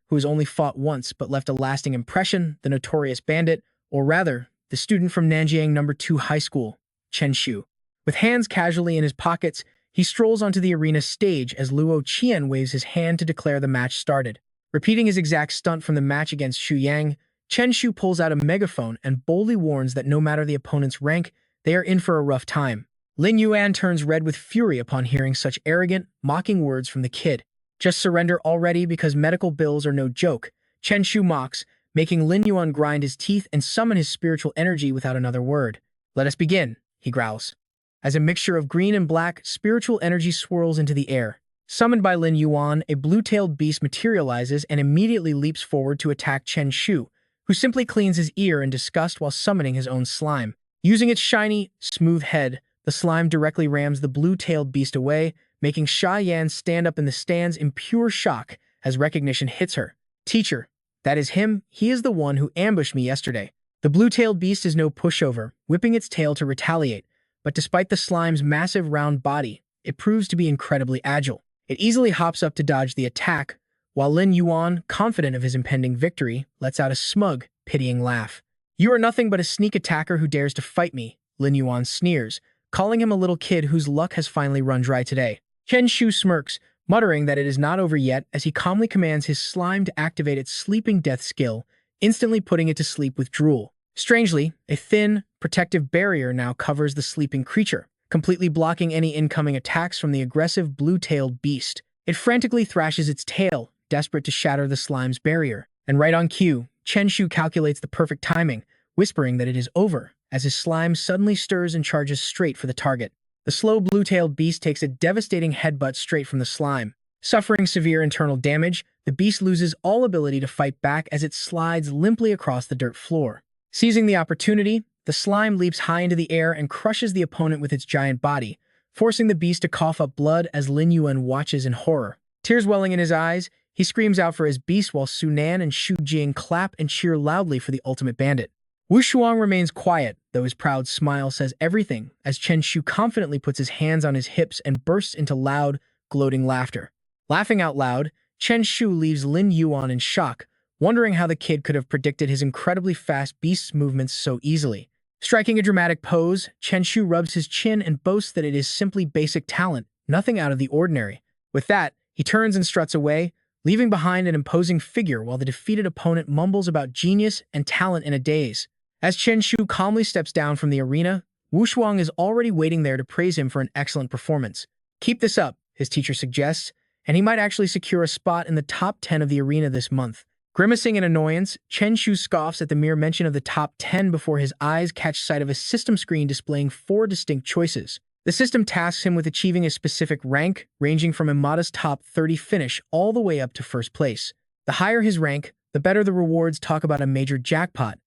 who has only fought once but left a lasting impression, the notorious bandit, or rather, the student from Nanjiang No. 2 High School, Chen Shu. With hands casually in his pockets, he strolls onto the arena stage as Luo Qian waves his hand to declare the match started. Repeating his exact stunt from the match against Xu Yang, Chen Shu pulls out a megaphone and boldly warns that no matter the opponent's rank, they are in for a rough time. Lin Yuan turns red with fury upon hearing such arrogant, mocking words from the kid. "Just surrender already because medical bills are no joke," Chen Shu mocks, making Lin Yuan grind his teeth and summon his spiritual energy without another word. "Let us begin," he growls. As a mixture of green and black, spiritual energy swirls into the air. Summoned by Lin Yuan, a blue-tailed beast materializes and immediately leaps forward to attack Chen Shu, who simply cleans his ear in disgust while summoning his own slime. Using its shiny, smooth head, the slime directly rams the blue-tailed beast away, making Xiaoyan stand up in the stands in pure shock as recognition hits her. Teacher, that is him. He is the one who ambushed me yesterday. The blue-tailed beast is no pushover, whipping its tail to retaliate, but despite the slime's massive round body, it proves to be incredibly agile. It easily hops up to dodge the attack, while Lin Yuan, confident of his impending victory, lets out a smug, pitying laugh. You are nothing but a sneak attacker who dares to fight me, Lin Yuan sneers, calling him a little kid whose luck has finally run dry today. Chen Shu smirks, muttering that it is not over yet as he calmly commands his slime to activate its sleeping death skill, instantly putting it to sleep with drool. Strangely, a thin, protective barrier now covers the sleeping creature, completely blocking any incoming attacks from the aggressive blue-tailed beast. It frantically thrashes its tail, desperate to shatter the slime's barrier. And right on cue, Chen Shu calculates the perfect timing, whispering that it is over, as his slime suddenly stirs and charges straight for the target. The slow blue-tailed beast takes a devastating headbutt straight from the slime. Suffering severe internal damage, the beast loses all ability to fight back as it slides limply across the dirt floor. Seizing the opportunity, the slime leaps high into the air and crushes the opponent with its giant body, forcing the beast to cough up blood as Lin Yuan watches in horror. Tears welling in his eyes, he screams out for his beast while Su Nan and Shu Jing clap and cheer loudly for the ultimate bandit. Wu Shuang remains quiet, though his proud smile says everything, as Chen Shu confidently puts his hands on his hips and bursts into loud, gloating laughter. Laughing out loud, Chen Shu leaves Lin Yuan in shock, wondering how the kid could have predicted his incredibly fast beast's movements so easily. Striking a dramatic pose, Chen Shu rubs his chin and boasts that it is simply basic talent, nothing out of the ordinary. With that, he turns and struts away, leaving behind an imposing figure while the defeated opponent mumbles about genius and talent in a daze. As Chen Shu calmly steps down from the arena, Wu Shuang is already waiting there to praise him for an excellent performance. Keep this up, his teacher suggests, and he might actually secure a spot in the top 10 of the arena this month. Grimacing in annoyance, Chen Shu scoffs at the mere mention of the top 10 before his eyes catch sight of a system screen displaying 4 distinct choices. The system tasks him with achieving a specific rank, ranging from a modest top 30 finish all the way up to first place. The higher his rank, the better the rewards talk about a major jackpot.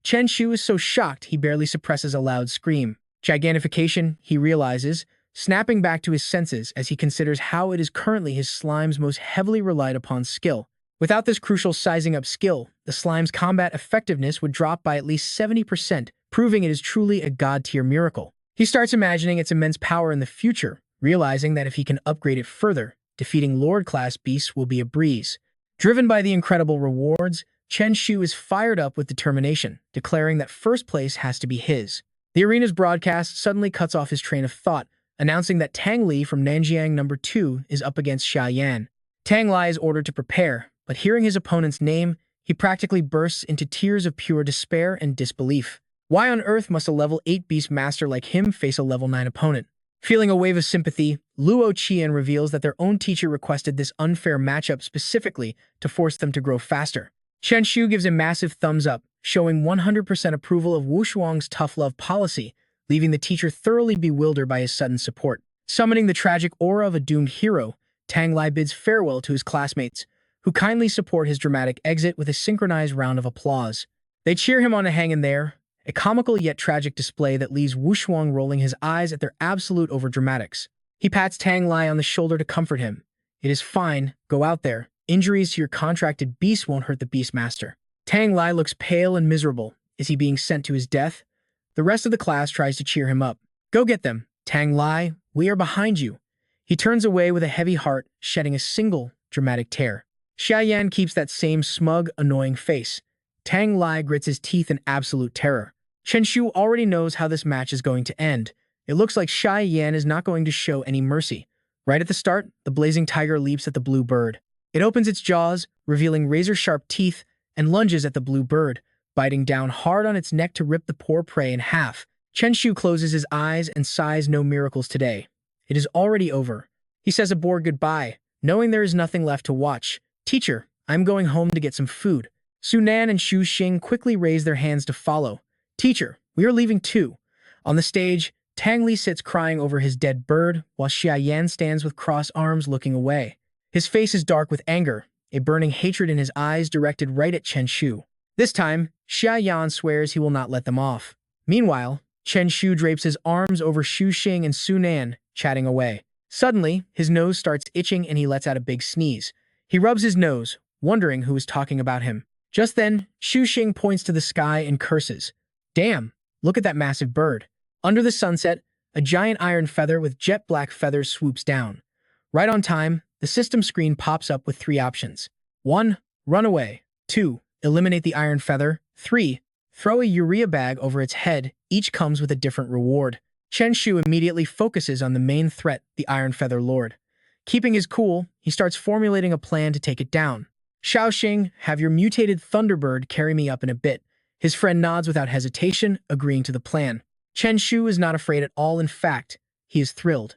Chen Shu is so shocked he barely suppresses a loud scream. Gigantification, he realizes, snapping back to his senses as he considers how it is currently his slime's most heavily relied upon skill. Without this crucial sizing up skill, the slime's combat effectiveness would drop by at least 70%, proving it is truly a god-tier miracle. He starts imagining its immense power in the future, realizing that if he can upgrade it further, defeating Lord-class beasts will be a breeze. Driven by the incredible rewards, Chen Shu is fired up with determination, declaring that first place has to be his. The arena's broadcast suddenly cuts off his train of thought, announcing that Tang Li from Nanjiang No. 2 is up against Xiaoyan. Tang Li is ordered to prepare, but hearing his opponent's name, he practically bursts into tears of pure despair and disbelief. Why on earth must a level 8 beast master like him face a level 9 opponent? Feeling a wave of sympathy, Luo Qian reveals that their own teacher requested this unfair matchup specifically to force them to grow faster. Chen Shu gives a massive thumbs up, showing 100% approval of Wu Shuang's tough love policy, leaving the teacher thoroughly bewildered by his sudden support. Summoning the tragic aura of a doomed hero, Tang Li bids farewell to his classmates, who kindly support his dramatic exit with a synchronized round of applause. They cheer him on to hang in there, a comical yet tragic display that leaves Wu Shuang rolling his eyes at their absolute overdramatics. He pats Tang Li on the shoulder to comfort him. It is fine, go out there. Injuries to your contracted beast won't hurt the Beastmaster. Tang Li looks pale and miserable. Is he being sent to his death? The rest of the class tries to cheer him up. Go get them, Tang Li, we are behind you. He turns away with a heavy heart, shedding a single, dramatic tear. Xiaoyan keeps that same smug, annoying face. Tang Li grits his teeth in absolute terror. Chen Shu already knows how this match is going to end. It looks like Xiaoyan is not going to show any mercy. Right at the start, the blazing tiger leaps at the blue bird. It opens its jaws, revealing razor-sharp teeth, and lunges at the blue bird, biting down hard on its neck to rip the poor prey in half. Chen Shu closes his eyes and sighs no miracles today. It is already over. He says a bored goodbye, knowing there is nothing left to watch. Teacher, I'm going home to get some food. Su Nan and Xu Xing quickly raise their hands to follow. Teacher, we are leaving too. On the stage, Tang Li sits crying over his dead bird, while Xiaoyan stands with crossed arms looking away. His face is dark with anger, a burning hatred in his eyes directed right at Chen Shu. This time, Xia Yan swears he will not let them off. Meanwhile, Chen Shu drapes his arms over Xu Xing and Su Nan, chatting away. Suddenly, his nose starts itching and he lets out a big sneeze. He rubs his nose, wondering who is talking about him. Just then, Xu Xing points to the sky and curses. Damn, look at that massive bird. Under the sunset, a giant iron feather with jet black feathers swoops down. Right on time, the system screen pops up with 3 options. 1. Run away. 2. Eliminate the iron feather. 3. Throw a urea bag over its head. Each comes with a different reward. Chen Shu immediately focuses on the main threat, the Iron Feather Lord. Keeping his cool, he starts formulating a plan to take it down. Shaoxing, have your mutated Thunderbird carry me up in a bit. His friend nods without hesitation, agreeing to the plan. Chen Shu is not afraid at all. In fact, he is thrilled.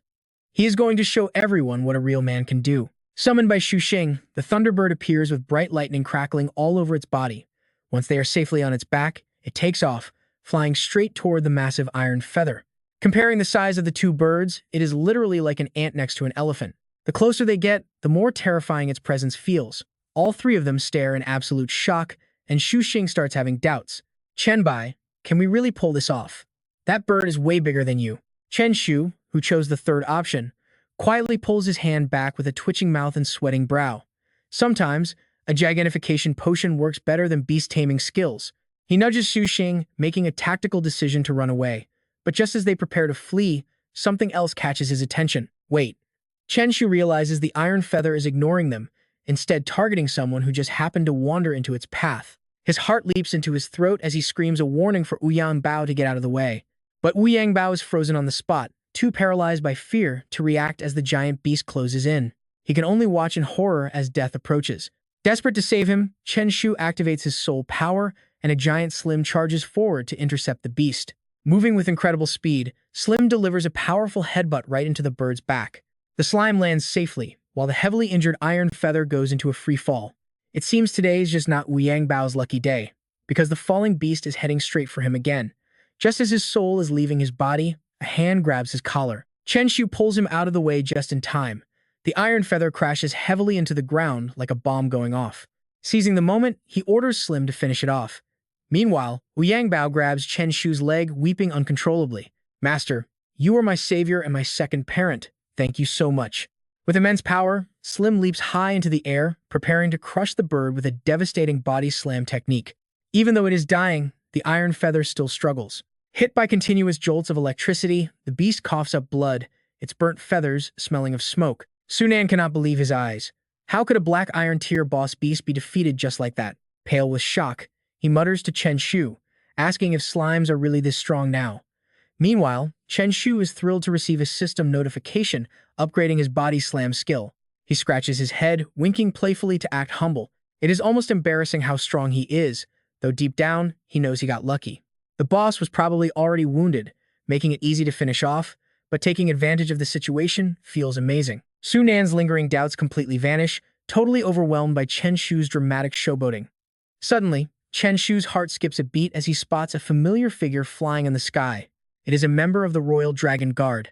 He is going to show everyone what a real man can do. Summoned by Xu Xing, the Thunderbird appears with bright lightning crackling all over its body. Once they are safely on its back, it takes off, flying straight toward the massive iron feather. Comparing the size of the 2 birds, it is literally like an ant next to an elephant. The closer they get, the more terrifying its presence feels. All 3 of them stare in absolute shock, and Xu Xing starts having doubts. Chen Bai, can we really pull this off? That bird is way bigger than you. Chen Shu, who chose the 3rd option, quietly pulls his hand back with a twitching mouth and sweating brow. Sometimes, a gigantification potion works better than beast taming skills. He nudges Xu Xing, making a tactical decision to run away. But just as they prepare to flee, something else catches his attention. Wait. Chen Shu realizes the iron feather is ignoring them, instead targeting someone who just happened to wander into its path. His heart leaps into his throat as he screams a warning for Wu Yangbao to get out of the way. But Wu Yangbao is frozen on the spot, too paralyzed by fear to react as the giant beast closes in. He can only watch in horror as death approaches. Desperate to save him, Chen Shu activates his soul power, and a giant Slim charges forward to intercept the beast. Moving with incredible speed, Slim delivers a powerful headbutt right into the bird's back. The slime lands safely, while the heavily injured iron feather goes into a free fall. It seems today is just not Wu Yangbao's lucky day, because the falling beast is heading straight for him again. Just as his soul is leaving his body, a hand grabs his collar. Chen Shu pulls him out of the way just in time. The iron feather crashes heavily into the ground like a bomb going off. Seizing the moment, he orders Slim to finish it off. Meanwhile, Wu Yangbao grabs Chen Shu's leg, weeping uncontrollably. Master, you are my savior and my second parent. Thank you so much. With immense power, Slim leaps high into the air, preparing to crush the bird with a devastating body slam technique. Even though it is dying, the iron feather still struggles. Hit by continuous jolts of electricity, the beast coughs up blood, its burnt feathers smelling of smoke. Sunan cannot believe his eyes. How could a black iron tier boss beast be defeated just like that? Pale with shock, he mutters to Chen Shu, asking if slimes are really this strong now. Meanwhile, Chen Shu is thrilled to receive a system notification upgrading his body slam skill. He scratches his head, winking playfully to act humble. It is almost embarrassing how strong he is, though deep down, he knows he got lucky. The boss was probably already wounded, making it easy to finish off, but taking advantage of the situation feels amazing. Sunan's lingering doubts completely vanish, totally overwhelmed by Chen Shu's dramatic showboating. Suddenly, Chen Shu's heart skips a beat as he spots a familiar figure flying in the sky. It is a member of the Royal Dragon Guard.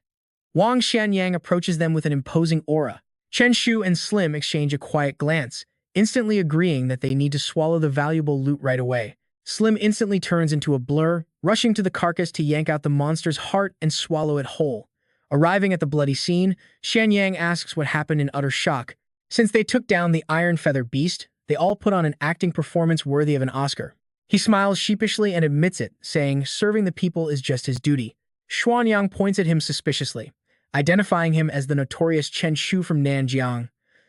Wang Xianyang approaches them with an imposing aura. Chen Shu and Slim exchange a quiet glance, instantly agreeing that they need to swallow the valuable loot right away. Slim instantly turns into a blur, rushing to the carcass to yank out the monster's heart and swallow it whole. Arriving at the bloody scene, Xianyang asks what happened in utter shock. Since they took down the Iron Feather Beast, they all put on an acting performance worthy of an Oscar. He smiles sheepishly and admits it, saying serving the people is just his duty. Xuanyang points at him suspiciously, identifying him as the notorious Chen Shu from Nanjiang.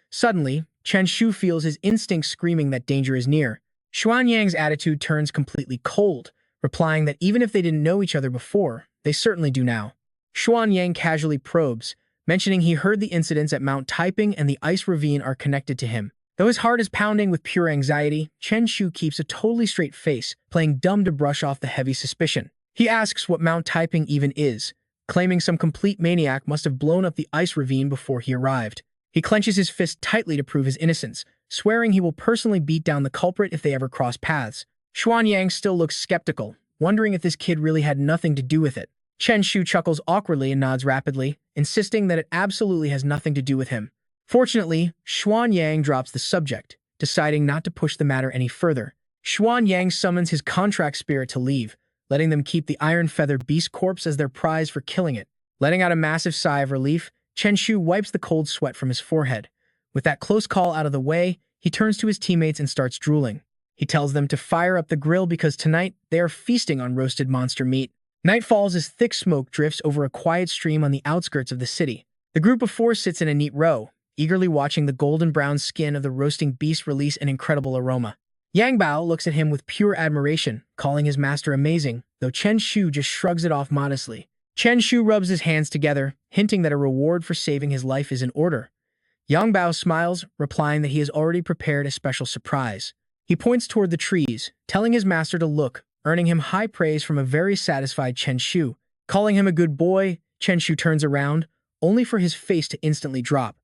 Suddenly, Chen Shu feels his instincts screaming that danger is near. Xuanyang's attitude turns completely cold, replying that even if they didn't know each other before, they certainly do now. Xuanyang casually probes, mentioning he heard the incidents at Mount Taiping and the ice ravine are connected to him. Though his heart is pounding with pure anxiety, Chen Shu keeps a totally straight face, playing dumb to brush off the heavy suspicion. He asks what Mount Taiping even is, claiming some complete maniac must have blown up the ice ravine before he arrived. He clenches his fist tightly to prove his innocence, swearing he will personally beat down the culprit if they ever cross paths. Xuanyang still looks skeptical, wondering if this kid really had nothing to do with it. Chen Shu chuckles awkwardly and nods rapidly, insisting that it absolutely has nothing to do with him. Fortunately, Xuanyang drops the subject, deciding not to push the matter any further. Xuan Yang summons his contract spirit to leave, letting them keep the Iron Feather Beast corpse as their prize for killing it. Letting out a massive sigh of relief, Chen Shu wipes the cold sweat from his forehead. With that close call out of the way, he turns to his teammates and starts drooling. He tells them to fire up the grill because tonight they are feasting on roasted monster meat. Night falls as thick smoke drifts over a quiet stream on the outskirts of the city. The group of four sits in a neat row, eagerly watching the golden brown skin of the roasting beast release an incredible aroma. Yang Bao looks at him with pure admiration, calling his master amazing, though Chen Shu just shrugs it off modestly. Chen Shu rubs his hands together, hinting that a reward for saving his life is in order. Yang Bao smiles, replying that he has already prepared a special surprise. He points toward the trees, telling his master to look, earning him high praise from a very satisfied Chen Shu. Calling him a good boy, Chen Shu turns around, only for his face to instantly drop.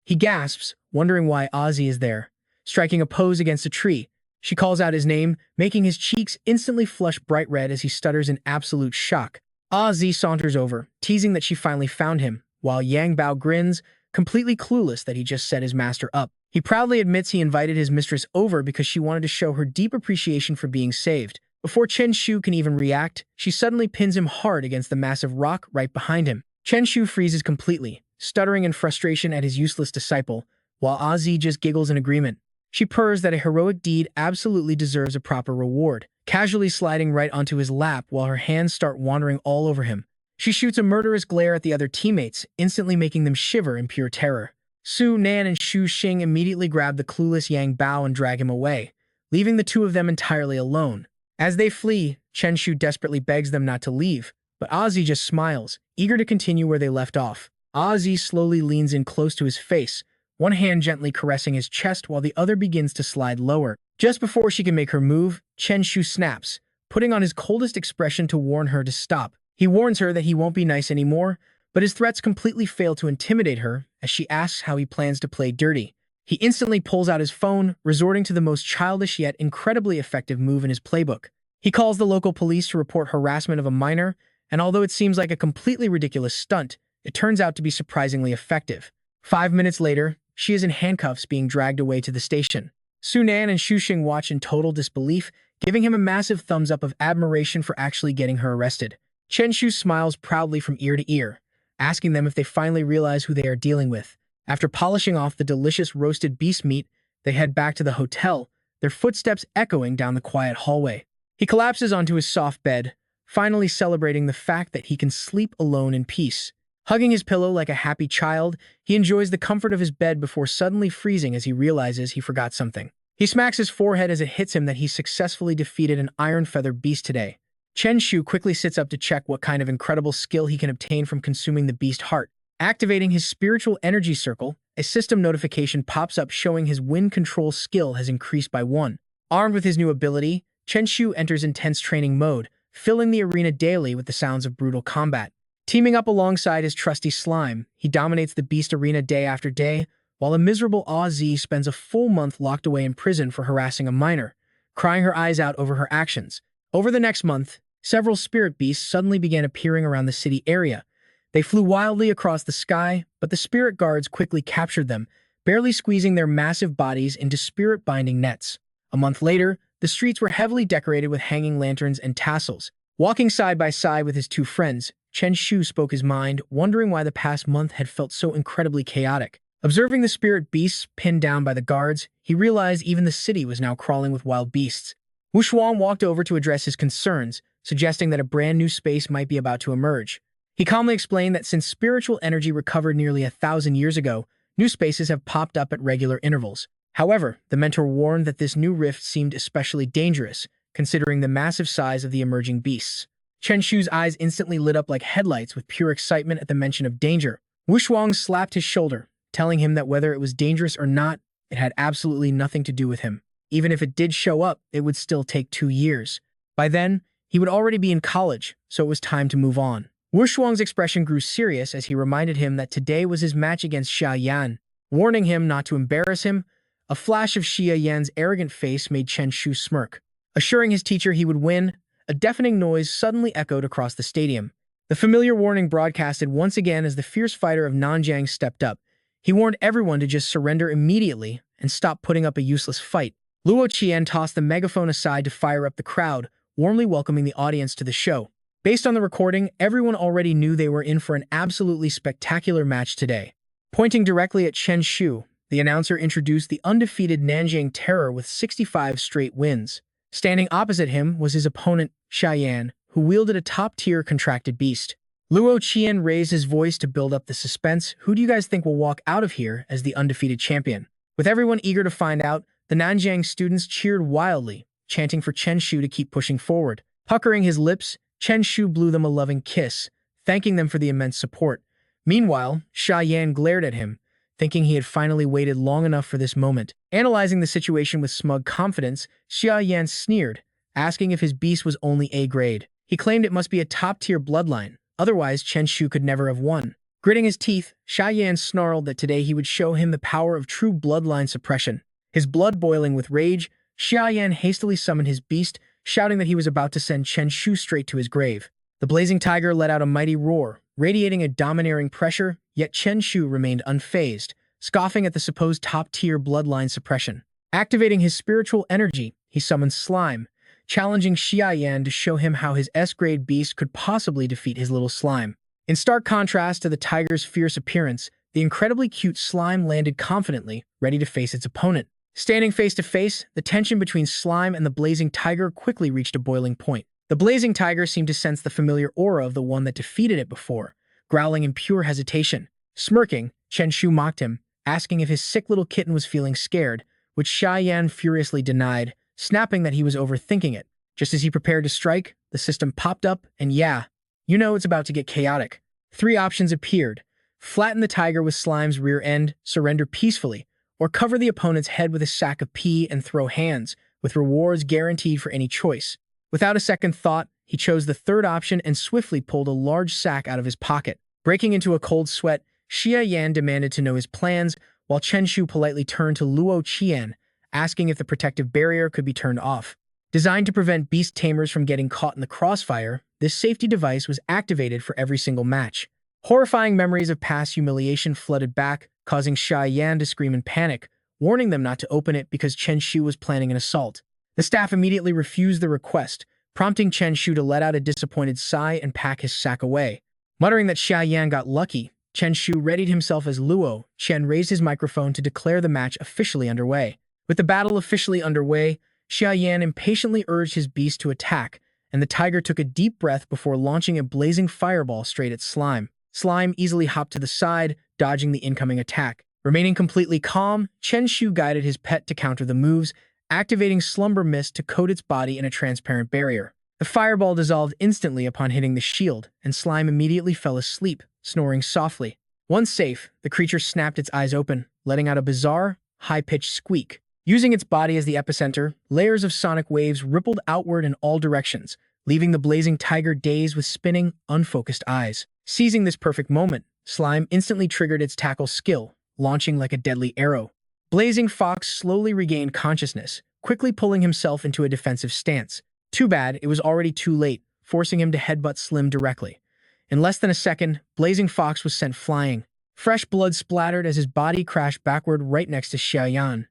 He gasps, wondering why Ozzy is there. Striking a pose against a tree, she calls out his name, making his cheeks instantly flush bright red as he stutters in absolute shock. Ozzy saunters over, teasing that she finally found him, while Yang Bao grins, completely clueless that he just set his master up. He proudly admits he invited his mistress over because she wanted to show her deep appreciation for being saved. Before Chen Shu can even react, she suddenly pins him hard against the massive rock right behind him. Chen Shu freezes completely, stuttering in frustration at his useless disciple, while Ozzy just giggles in agreement. She purrs that a heroic deed absolutely deserves a proper reward, casually sliding right onto his lap while her hands start wandering all over him. She shoots a murderous glare at the other teammates, instantly making them shiver in pure terror. Su Nan and Xu Xing immediately grab the clueless Yang Bao and drag him away, leaving the two of them entirely alone. As they flee, Chen Shu desperately begs them not to leave, but Ozzy just smiles, eager to continue where they left off. Ozzy slowly leans in close to his face, one hand gently caressing his chest while the other begins to slide lower. Just before she can make her move, Chen Shu snaps, putting on his coldest expression to warn her to stop. He warns her that he won't be nice anymore, but his threats completely fail to intimidate her as she asks how he plans to play dirty. He instantly pulls out his phone, resorting to the most childish yet incredibly effective move in his playbook. He calls the local police to report harassment of a minor, and although it seems like a completely ridiculous stunt, it turns out to be surprisingly effective. 5 minutes later, she is in handcuffs being dragged away to the station. Su Nan and Xu Xing watch in total disbelief, giving him a massive thumbs up of admiration for actually getting her arrested. Chen Shu smiles proudly from ear to ear, asking them if they finally realize who they are dealing with. After polishing off the delicious roasted beast meat, they head back to the hotel, their footsteps echoing down the quiet hallway. He collapses onto his soft bed, finally celebrating the fact that he can sleep alone in peace. Hugging his pillow like a happy child, he enjoys the comfort of his bed before suddenly freezing as he realizes he forgot something. He smacks his forehead as it hits him that he successfully defeated an Iron Feather Beast today. Chen Shu quickly sits up to check what kind of incredible skill he can obtain from consuming the beast heart. Activating his spiritual energy circle, a system notification pops up showing his wind control skill has increased by 1. Armed with his new ability, Chen Shu enters intense training mode, filling the arena daily with the sounds of brutal combat. Teaming up alongside his trusty slime, he dominates the beast arena day after day, while a miserable Ozzy spends a full month locked away in prison for harassing a minor, crying her eyes out over her actions. Over the next month, several spirit beasts suddenly began appearing around the city area. They flew wildly across the sky, but the spirit guards quickly captured them, barely squeezing their massive bodies into spirit-binding nets. A month later, the streets were heavily decorated with hanging lanterns and tassels. Walking side by side with his two friends, Chen Shu spoke his mind, wondering why the past month had felt so incredibly chaotic. Observing the spirit beasts pinned down by the guards, he realized even the city was now crawling with wild beasts. Wu Shuang walked over to address his concerns, suggesting that a brand new space might be about to emerge. He calmly explained that since spiritual energy recovered nearly 1,000 years ago, new spaces have popped up at regular intervals. However, the mentor warned that this new rift seemed especially dangerous, considering the massive size of the emerging beasts. Chen Shu's eyes instantly lit up like headlights with pure excitement at the mention of danger. Wu Shuang slapped his shoulder, telling him that whether it was dangerous or not, it had absolutely nothing to do with him. Even if it did show up, it would still take 2 years. By then, he would already be in college, so it was time to move on. Wu Shuang's expression grew serious as he reminded him that today was his match against Xia Yan. Warning him not to embarrass him, a flash of Xia Yan's arrogant face made Chen Shu smirk. Assuring his teacher he would win, a deafening noise suddenly echoed across the stadium. The familiar warning broadcasted once again as the fierce fighter of Nanjiang stepped up. He warned everyone to just surrender immediately and stop putting up a useless fight. Luo Qian tossed the megaphone aside to fire up the crowd, warmly welcoming the audience to the show. Based on the recording, everyone already knew they were in for an absolutely spectacular match today. Pointing directly at Chen Shu, the announcer introduced the undefeated Nanjing Terror with 65 straight wins. Standing opposite him was his opponent, Xiayan, who wielded a top-tier contracted beast. Luo Qian raised his voice to build up the suspense. Who do you guys think will walk out of here as the undefeated champion? With everyone eager to find out, the Nanjing students cheered wildly, chanting for Chen Shu to keep pushing forward. Puckering his lips, Chen Shu blew them a loving kiss, thanking them for the immense support. Meanwhile, Xiayan glared at him, thinking he had finally waited long enough for this moment. Analyzing the situation with smug confidence, Xiayan sneered, asking if his beast was only A grade. He claimed it must be a top-tier bloodline, otherwise Chen Shu could never have won. Gritting his teeth, Xiayan snarled that today he would show him the power of true bloodline suppression. His blood boiling with rage, Xiayan hastily summoned his beast, shouting that he was about to send Chen Shu straight to his grave. The blazing tiger let out a mighty roar, radiating a domineering pressure, yet Chen Shu remained unfazed, scoffing at the supposed top-tier bloodline suppression. Activating his spiritual energy, he summoned Slime, challenging Xiayan to show him how his S-grade beast could possibly defeat his little slime. In stark contrast to the tiger's fierce appearance, the incredibly cute slime landed confidently, ready to face its opponent. Standing face to face, the tension between Slime and the blazing tiger quickly reached a boiling point. The blazing tiger seemed to sense the familiar aura of the one that defeated it before, growling in pure hesitation. Smirking, Chen Shu mocked him, asking if his sick little kitten was feeling scared, which Xiayan furiously denied, snapping that he was overthinking it. Just as he prepared to strike, the system popped up, and yeah, you know it's about to get chaotic. 3 options appeared: flatten the tiger with Slime's rear end, surrender peacefully, or cover the opponent's head with a sack of pee and throw hands, with rewards guaranteed for any choice. Without a second thought, he chose the third option and swiftly pulled a large sack out of his pocket. Breaking into a cold sweat, Xiayan demanded to know his plans, while Chen Shu politely turned to Luo Qian, asking if the protective barrier could be turned off. Designed to prevent Beast Tamers from getting caught in the crossfire, this safety device was activated for every single match. Horrifying memories of past humiliation flooded back, causing Xiayan to scream in panic, warning them not to open it because Chen Shu was planning an assault. The staff immediately refused the request, prompting Chen Shu to let out a disappointed sigh and pack his sack away. Muttering that Xiayan got lucky, Chen Shu readied himself as Luo. Chen raised his microphone to declare the match officially underway. With the battle officially underway, Xiayan impatiently urged his beast to attack, and the tiger took a deep breath before launching a blazing fireball straight at Slime. Slime easily hopped to the side, dodging the incoming attack. Remaining completely calm, Chen Shu guided his pet to counter the moves, activating Slumber Mist to coat its body in a transparent barrier. The fireball dissolved instantly upon hitting the shield, and Slime immediately fell asleep, snoring softly. Once safe, the creature snapped its eyes open, letting out a bizarre, high-pitched squeak. Using its body as the epicenter, layers of sonic waves rippled outward in all directions, leaving the blazing tiger dazed with spinning, unfocused eyes. Seizing this perfect moment, Slime instantly triggered its tackle skill, launching like a deadly arrow. Blazing Fox slowly regained consciousness, quickly pulling himself into a defensive stance. Too bad, it was already too late, forcing him to headbutt Slim directly. In less than a second, Blazing Fox was sent flying. Fresh blood splattered as his body crashed backward right next to Xiayan.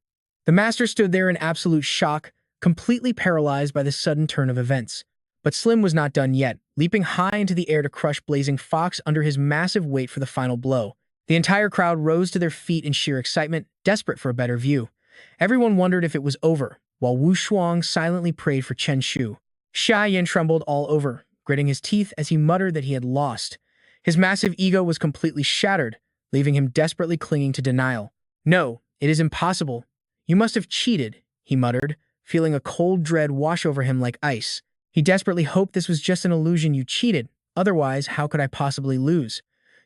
The master stood there in absolute shock, completely paralyzed by the sudden turn of events. But Slim was not done yet, leaping high into the air to crush Blazing Fox under his massive weight for the final blow. The entire crowd rose to their feet in sheer excitement, desperate for a better view. Everyone wondered if it was over, while Wu Shuang silently prayed for Chen Shu. Xiayan trembled all over, gritting his teeth as he muttered that he had lost. His massive ego was completely shattered, leaving him desperately clinging to denial. "No, it is impossible. You must have cheated," he muttered, feeling a cold dread wash over him like ice. He desperately hoped this was just an illusion. "You cheated. Otherwise, how could I possibly lose?"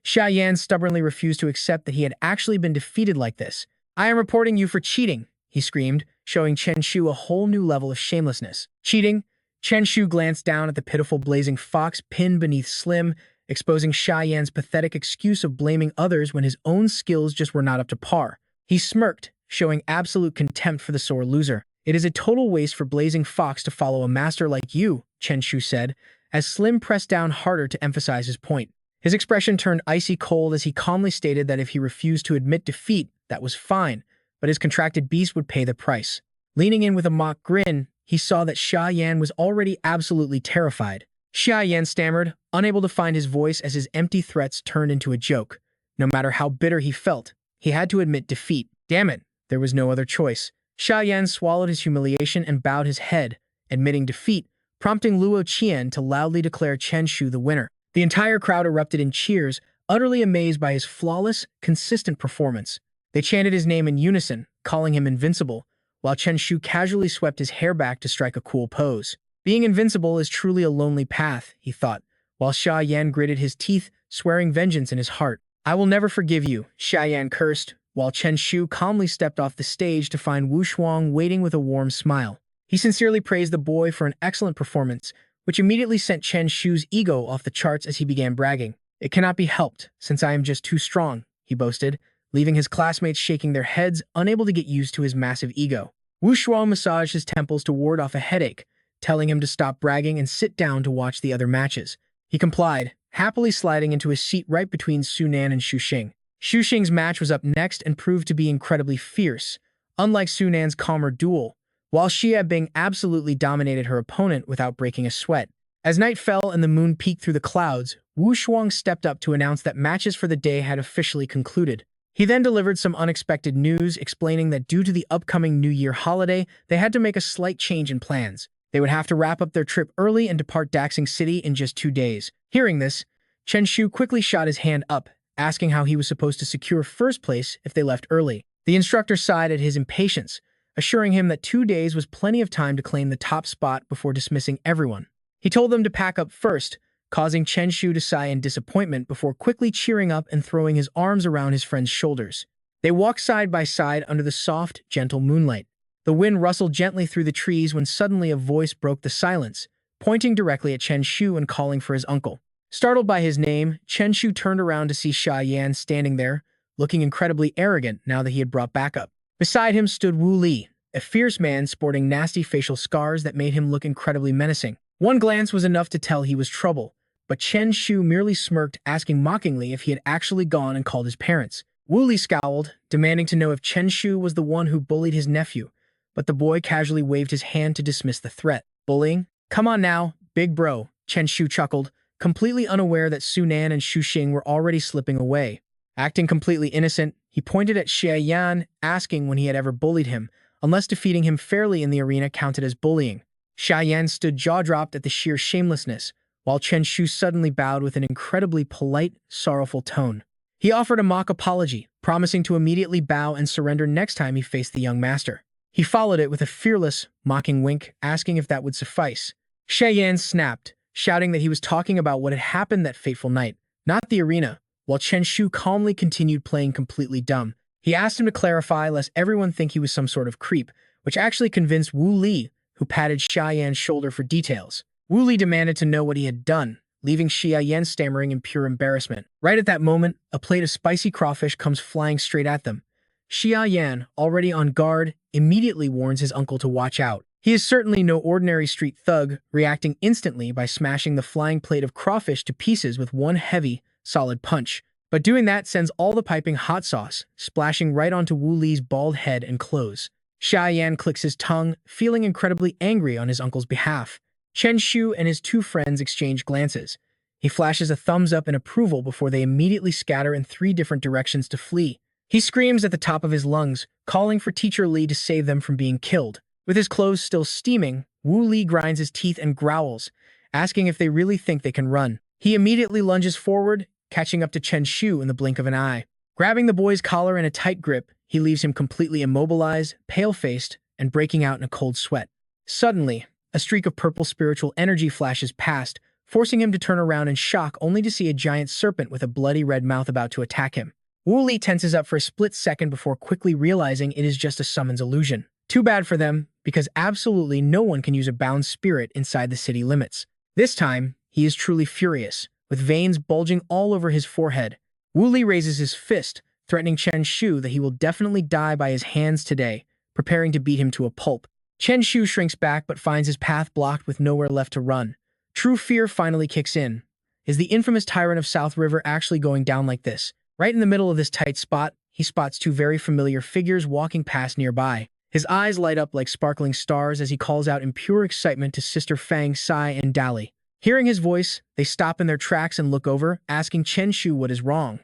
Xiayan stubbornly refused to accept that he had actually been defeated like this. "I am reporting you for cheating," he screamed, showing Chen Shu a whole new level of shamelessness. "Cheating?" Chen Shu glanced down at the pitiful Blazing Fox pinned beneath Slim, exposing Xiayan's pathetic excuse of blaming others when his own skills just were not up to par. He smirked, showing absolute contempt for the sore loser. "It is a total waste for Blazing Fox to follow a master like you," Chen Shu said, as Slim pressed down harder to emphasize his point. His expression turned icy cold as he calmly stated that if he refused to admit defeat, that was fine, but his contracted beast would pay the price. Leaning in with a mock grin, he saw that Xia Yan was already absolutely terrified. Xia Yan stammered, unable to find his voice as his empty threats turned into a joke. No matter how bitter he felt, he had to admit defeat. Damn it, there was no other choice. Xia Yan swallowed his humiliation and bowed his head, admitting defeat, prompting Luo Qian to loudly declare Chen Shu the winner. The entire crowd erupted in cheers, utterly amazed by his flawless, consistent performance. They chanted his name in unison, calling him invincible, while Chen Shu casually swept his hair back to strike a cool pose. Being invincible is truly a lonely path, he thought, while Xia Yan gritted his teeth, swearing vengeance in his heart. I will never forgive you, Xia Yan cursed, while Chen Shu calmly stepped off the stage to find Wu Shuang waiting with a warm smile. He sincerely praised the boy for an excellent performance, which immediately sent Chen Shu's ego off the charts as he began bragging. It cannot be helped, since I am just too strong, he boasted, leaving his classmates shaking their heads, unable to get used to his massive ego. Wu Shuang massaged his temples to ward off a headache, telling him to stop bragging and sit down to watch the other matches. He complied, happily sliding into his seat right between Su Nan and Xu Xing. Xu Xing's match was up next and proved to be incredibly fierce, unlike Su Nan's calmer duel, while Xia Bing absolutely dominated her opponent without breaking a sweat. As night fell and the moon peeked through the clouds, Wu Shuang stepped up to announce that matches for the day had officially concluded. He then delivered some unexpected news, explaining that due to the upcoming New Year holiday, they had to make a slight change in plans. They would have to wrap up their trip early and depart Daxing City in just 2 days. Hearing this, Chen Shu quickly shot his hand up, asking how he was supposed to secure first place if they left early. The instructor sighed at his impatience, assuring him that 2 days was plenty of time to claim the top spot before dismissing everyone. He told them to pack up first, causing Chen Shu to sigh in disappointment before quickly cheering up and throwing his arms around his friend's shoulders. They walked side by side under the soft, gentle moonlight. The wind rustled gently through the trees when suddenly a voice broke the silence, pointing directly at Chen Shu and calling for his uncle. Startled by his name, Chen Shu turned around to see Xia Yan standing there, looking incredibly arrogant now that he had brought backup. Beside him stood Wu Li, a fierce man sporting nasty facial scars that made him look incredibly menacing. One glance was enough to tell he was trouble, but Chen Shu merely smirked, asking mockingly if he had actually gone and called his parents. Wu Li scowled, demanding to know if Chen Shu was the one who bullied his nephew, but the boy casually waved his hand to dismiss the threat. Bullying? Come on now, big bro, Chen Shu chuckled, completely unaware that Su Nan and Xu Xing were already slipping away. Acting completely innocent, he pointed at Xia Yan, asking when he had ever bullied him, unless defeating him fairly in the arena counted as bullying. Xia Yan stood jaw-dropped at the sheer shamelessness, while Chen Shu suddenly bowed with an incredibly polite, sorrowful tone. He offered a mock apology, promising to immediately bow and surrender next time he faced the young master. He followed it with a fearless, mocking wink, asking if that would suffice. Xia Yan snapped, shouting that he was talking about what had happened that fateful night, not the arena, while Chen Shu calmly continued playing completely dumb. He asked him to clarify lest everyone think he was some sort of creep, which actually convinced Wu Li, who patted Xia Yan's shoulder for details. Wu Li demanded to know what he had done, leaving Xia Yan stammering in pure embarrassment. Right at that moment, a plate of spicy crawfish comes flying straight at them. Xia Yan, already on guard, immediately warns his uncle to watch out. He is certainly no ordinary street thug, reacting instantly by smashing the flying plate of crawfish to pieces with one heavy, solid punch. But doing that sends all the piping hot sauce, splashing right onto Wu Li's bald head and clothes. Xia Yan clicks his tongue, feeling incredibly angry on his uncle's behalf. Chen Shu and his 2 friends exchange glances. He flashes a thumbs up in approval before they immediately scatter in 3 different directions to flee. He screams at the top of his lungs, calling for Teacher Li to save them from being killed. With his clothes still steaming, Wu Li grinds his teeth and growls, asking if they really think they can run. He immediately lunges forward, catching up to Chen Shu in the blink of an eye. Grabbing the boy's collar in a tight grip, he leaves him completely immobilized, pale-faced, and breaking out in a cold sweat. Suddenly, a streak of purple spiritual energy flashes past, forcing him to turn around in shock only to see a giant serpent with a bloody red mouth about to attack him. Wu Li tenses up for a split second before quickly realizing it is just a summons illusion. Too bad for them, because absolutely no one can use a bound spirit inside the city limits. This time, he is truly furious, with veins bulging all over his forehead. Wu Li raises his fist, threatening Chen Shu that he will definitely die by his hands today, preparing to beat him to a pulp. Chen Shu shrinks back but finds his path blocked with nowhere left to run. True fear finally kicks in. Is the infamous tyrant of South River actually going down like this? Right in the middle of this tight spot, he spots 2 very familiar figures walking past nearby. His eyes light up like sparkling stars as he calls out in pure excitement to Sister Fang, Sai, and Dali. Hearing his voice, they stop in their tracks and look over, asking Chen Shu what is wrong.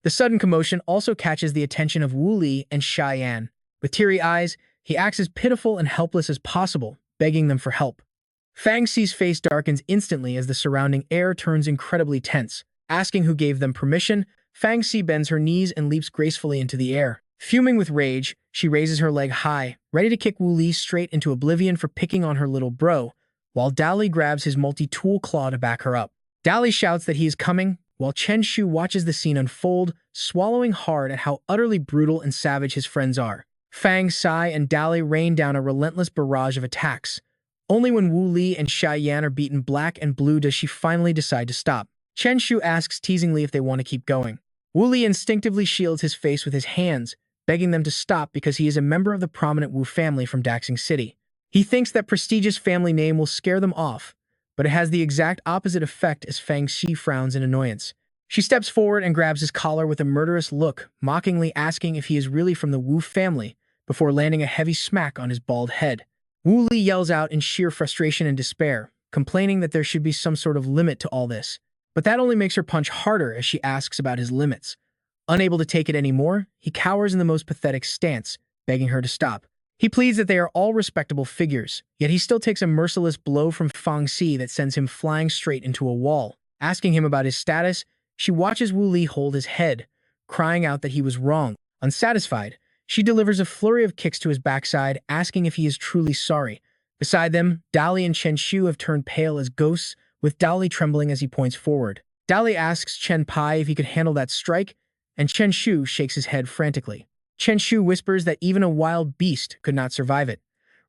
The sudden commotion also catches the attention of Wu Li and Xiayan. With teary eyes, he acts as pitiful and helpless as possible, begging them for help. Fang Xi's face darkens instantly as the surrounding air turns incredibly tense. Asking who gave them permission, Fang Xi bends her knees and leaps gracefully into the air. Fuming with rage, she raises her leg high, ready to kick Wu Li straight into oblivion for picking on her little bro, while Dali grabs his multi-tool claw to back her up. Dali shouts that he is coming, while Chen Shu watches the scene unfold, swallowing hard at how utterly brutal and savage his friends are. Fang, Sai, and Dali rain down a relentless barrage of attacks. Only when Wu Li and Xiayan are beaten black and blue does she finally decide to stop. Chen Shu asks teasingly if they want to keep going. Wu Li instinctively shields his face with his hands, begging them to stop because he is a member of the prominent Wu family from Daxing City. He thinks that prestigious family name will scare them off, but it has the exact opposite effect as Fang Xi frowns in annoyance. She steps forward and grabs his collar with a murderous look, mockingly asking if he is really from the Wu family, before landing a heavy smack on his bald head. Wu Li yells out in sheer frustration and despair, complaining that there should be some sort of limit to all this. But that only makes her punch harder as she asks about his limits. Unable to take it anymore, he cowers in the most pathetic stance, begging her to stop. He pleads that they are all respectable figures, yet he still takes a merciless blow from Fang Xi that sends him flying straight into a wall. Asking him about his status, she watches Wu Li hold his head, crying out that he was wrong. Unsatisfied, she delivers a flurry of kicks to his backside, asking if he is truly sorry. Beside them, Dali and Chen Shu have turned pale as ghosts, with Dali trembling as he points forward. Dali asks Chen Pai if he could handle that strike, and Chen Shu shakes his head frantically. Chen Shu whispers that even a wild beast could not survive it.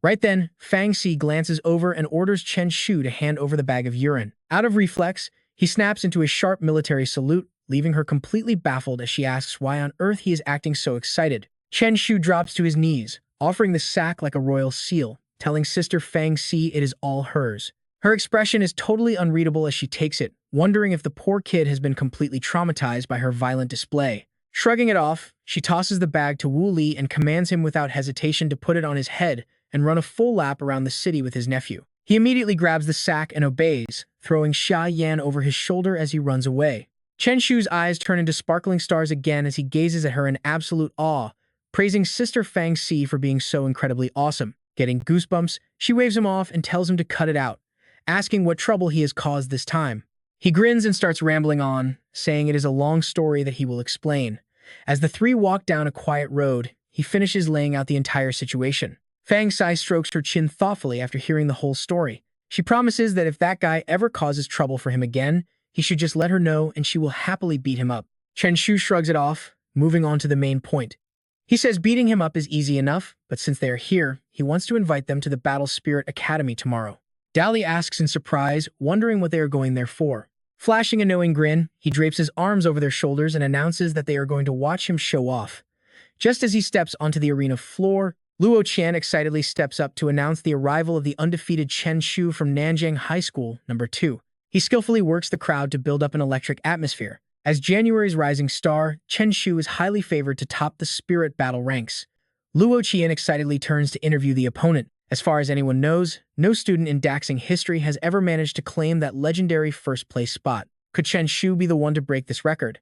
Right then, Fang Xi glances over and orders Chen Shu to hand over the bag of urine. Out of reflex, he snaps into a sharp military salute, leaving her completely baffled as she asks why on earth he is acting so excited. Chen Shu drops to his knees, offering the sack like a royal seal, telling Sister Fang Xi it is all hers. Her expression is totally unreadable as she takes it, wondering if the poor kid has been completely traumatized by her violent display. Shrugging it off, she tosses the bag to Wu Li and commands him without hesitation to put it on his head and run a full lap around the city with his nephew. He immediately grabs the sack and obeys, throwing Xiayan over his shoulder as he runs away. Chen Shu's eyes turn into sparkling stars again as he gazes at her in absolute awe, praising Sister Fang Xi for being so incredibly awesome. Getting goosebumps, she waves him off and tells him to cut it out, asking what trouble he has caused this time. He grins and starts rambling on, saying it is a long story that he will explain. As the three walk down a quiet road, he finishes laying out the entire situation. Fang Xi strokes her chin thoughtfully after hearing the whole story. She promises that if that guy ever causes trouble for him again, he should just let her know and she will happily beat him up. Chen Shu shrugs it off, moving on to the main point. He says beating him up is easy enough, but since they are here, he wants to invite them to the Battle Spirit Academy tomorrow. Dali asks in surprise, wondering what they are going there for. Flashing a knowing grin, he drapes his arms over their shoulders and announces that they are going to watch him show off. Just as he steps onto the arena floor, Luo Qian excitedly steps up to announce the arrival of the undefeated Chen Shu from Nanjing High School, No. 2. He skillfully works the crowd to build up an electric atmosphere. As January's rising star, Chen Shu is highly favored to top the spirit battle ranks. Luo Qian excitedly turns to interview the opponent. As far as anyone knows, no student in Daxing history has ever managed to claim that legendary first-place spot. Could Chen Shu be the one to break this record?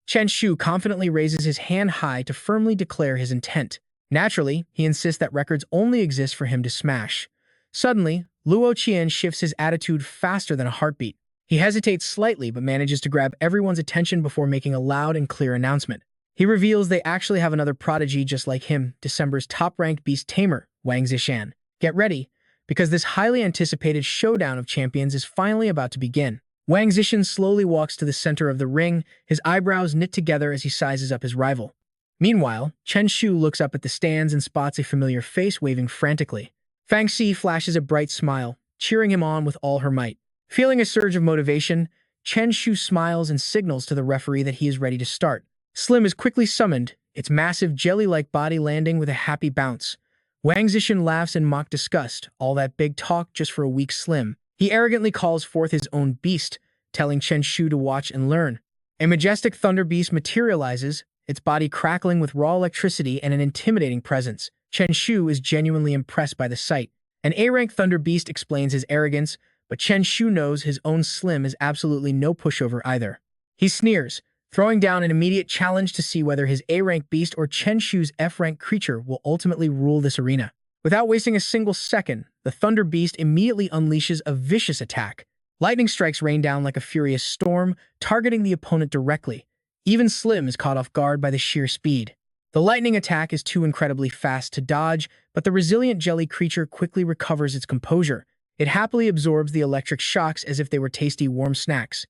Chen Shu confidently raises his hand high to firmly declare his intent. Naturally, he insists that records only exist for him to smash. Suddenly, Luo Qian shifts his attitude faster than a heartbeat. He hesitates slightly but manages to grab everyone's attention before making a loud and clear announcement. He reveals they actually have another prodigy just like him, December's top-ranked Beast Tamer, Wang Zishan. Get ready, because this highly anticipated showdown of champions is finally about to begin. Wang Zishan slowly walks to the center of the ring, his eyebrows knit together as he sizes up his rival. Meanwhile, Chen Shu looks up at the stands and spots a familiar face waving frantically. Fang Xi flashes a bright smile, cheering him on with all her might. Feeling a surge of motivation, Chen Shu smiles and signals to the referee that he is ready to start. Slim is quickly summoned, its massive jelly-like body landing with a happy bounce. Wang Zishan laughs in mock disgust, all that big talk just for a weak Slim. He arrogantly calls forth his own beast, telling Chen Shu to watch and learn. A majestic thunder beast materializes, its body crackling with raw electricity and an intimidating presence. Chen Shu is genuinely impressed by the sight. An A-rank Thunder Beast explains his arrogance, but Chen Shu knows his own Slim is absolutely no pushover either. He sneers, throwing down an immediate challenge to see whether his A-rank Beast or Chen Shu's F-rank creature will ultimately rule this arena. Without wasting a single second, the Thunder Beast immediately unleashes a vicious attack. Lightning strikes rain down like a furious storm, targeting the opponent directly. Even Slim is caught off guard by the sheer speed. The lightning attack is too incredibly fast to dodge, but the resilient jelly creature quickly recovers its composure. It happily absorbs the electric shocks as if they were tasty warm snacks.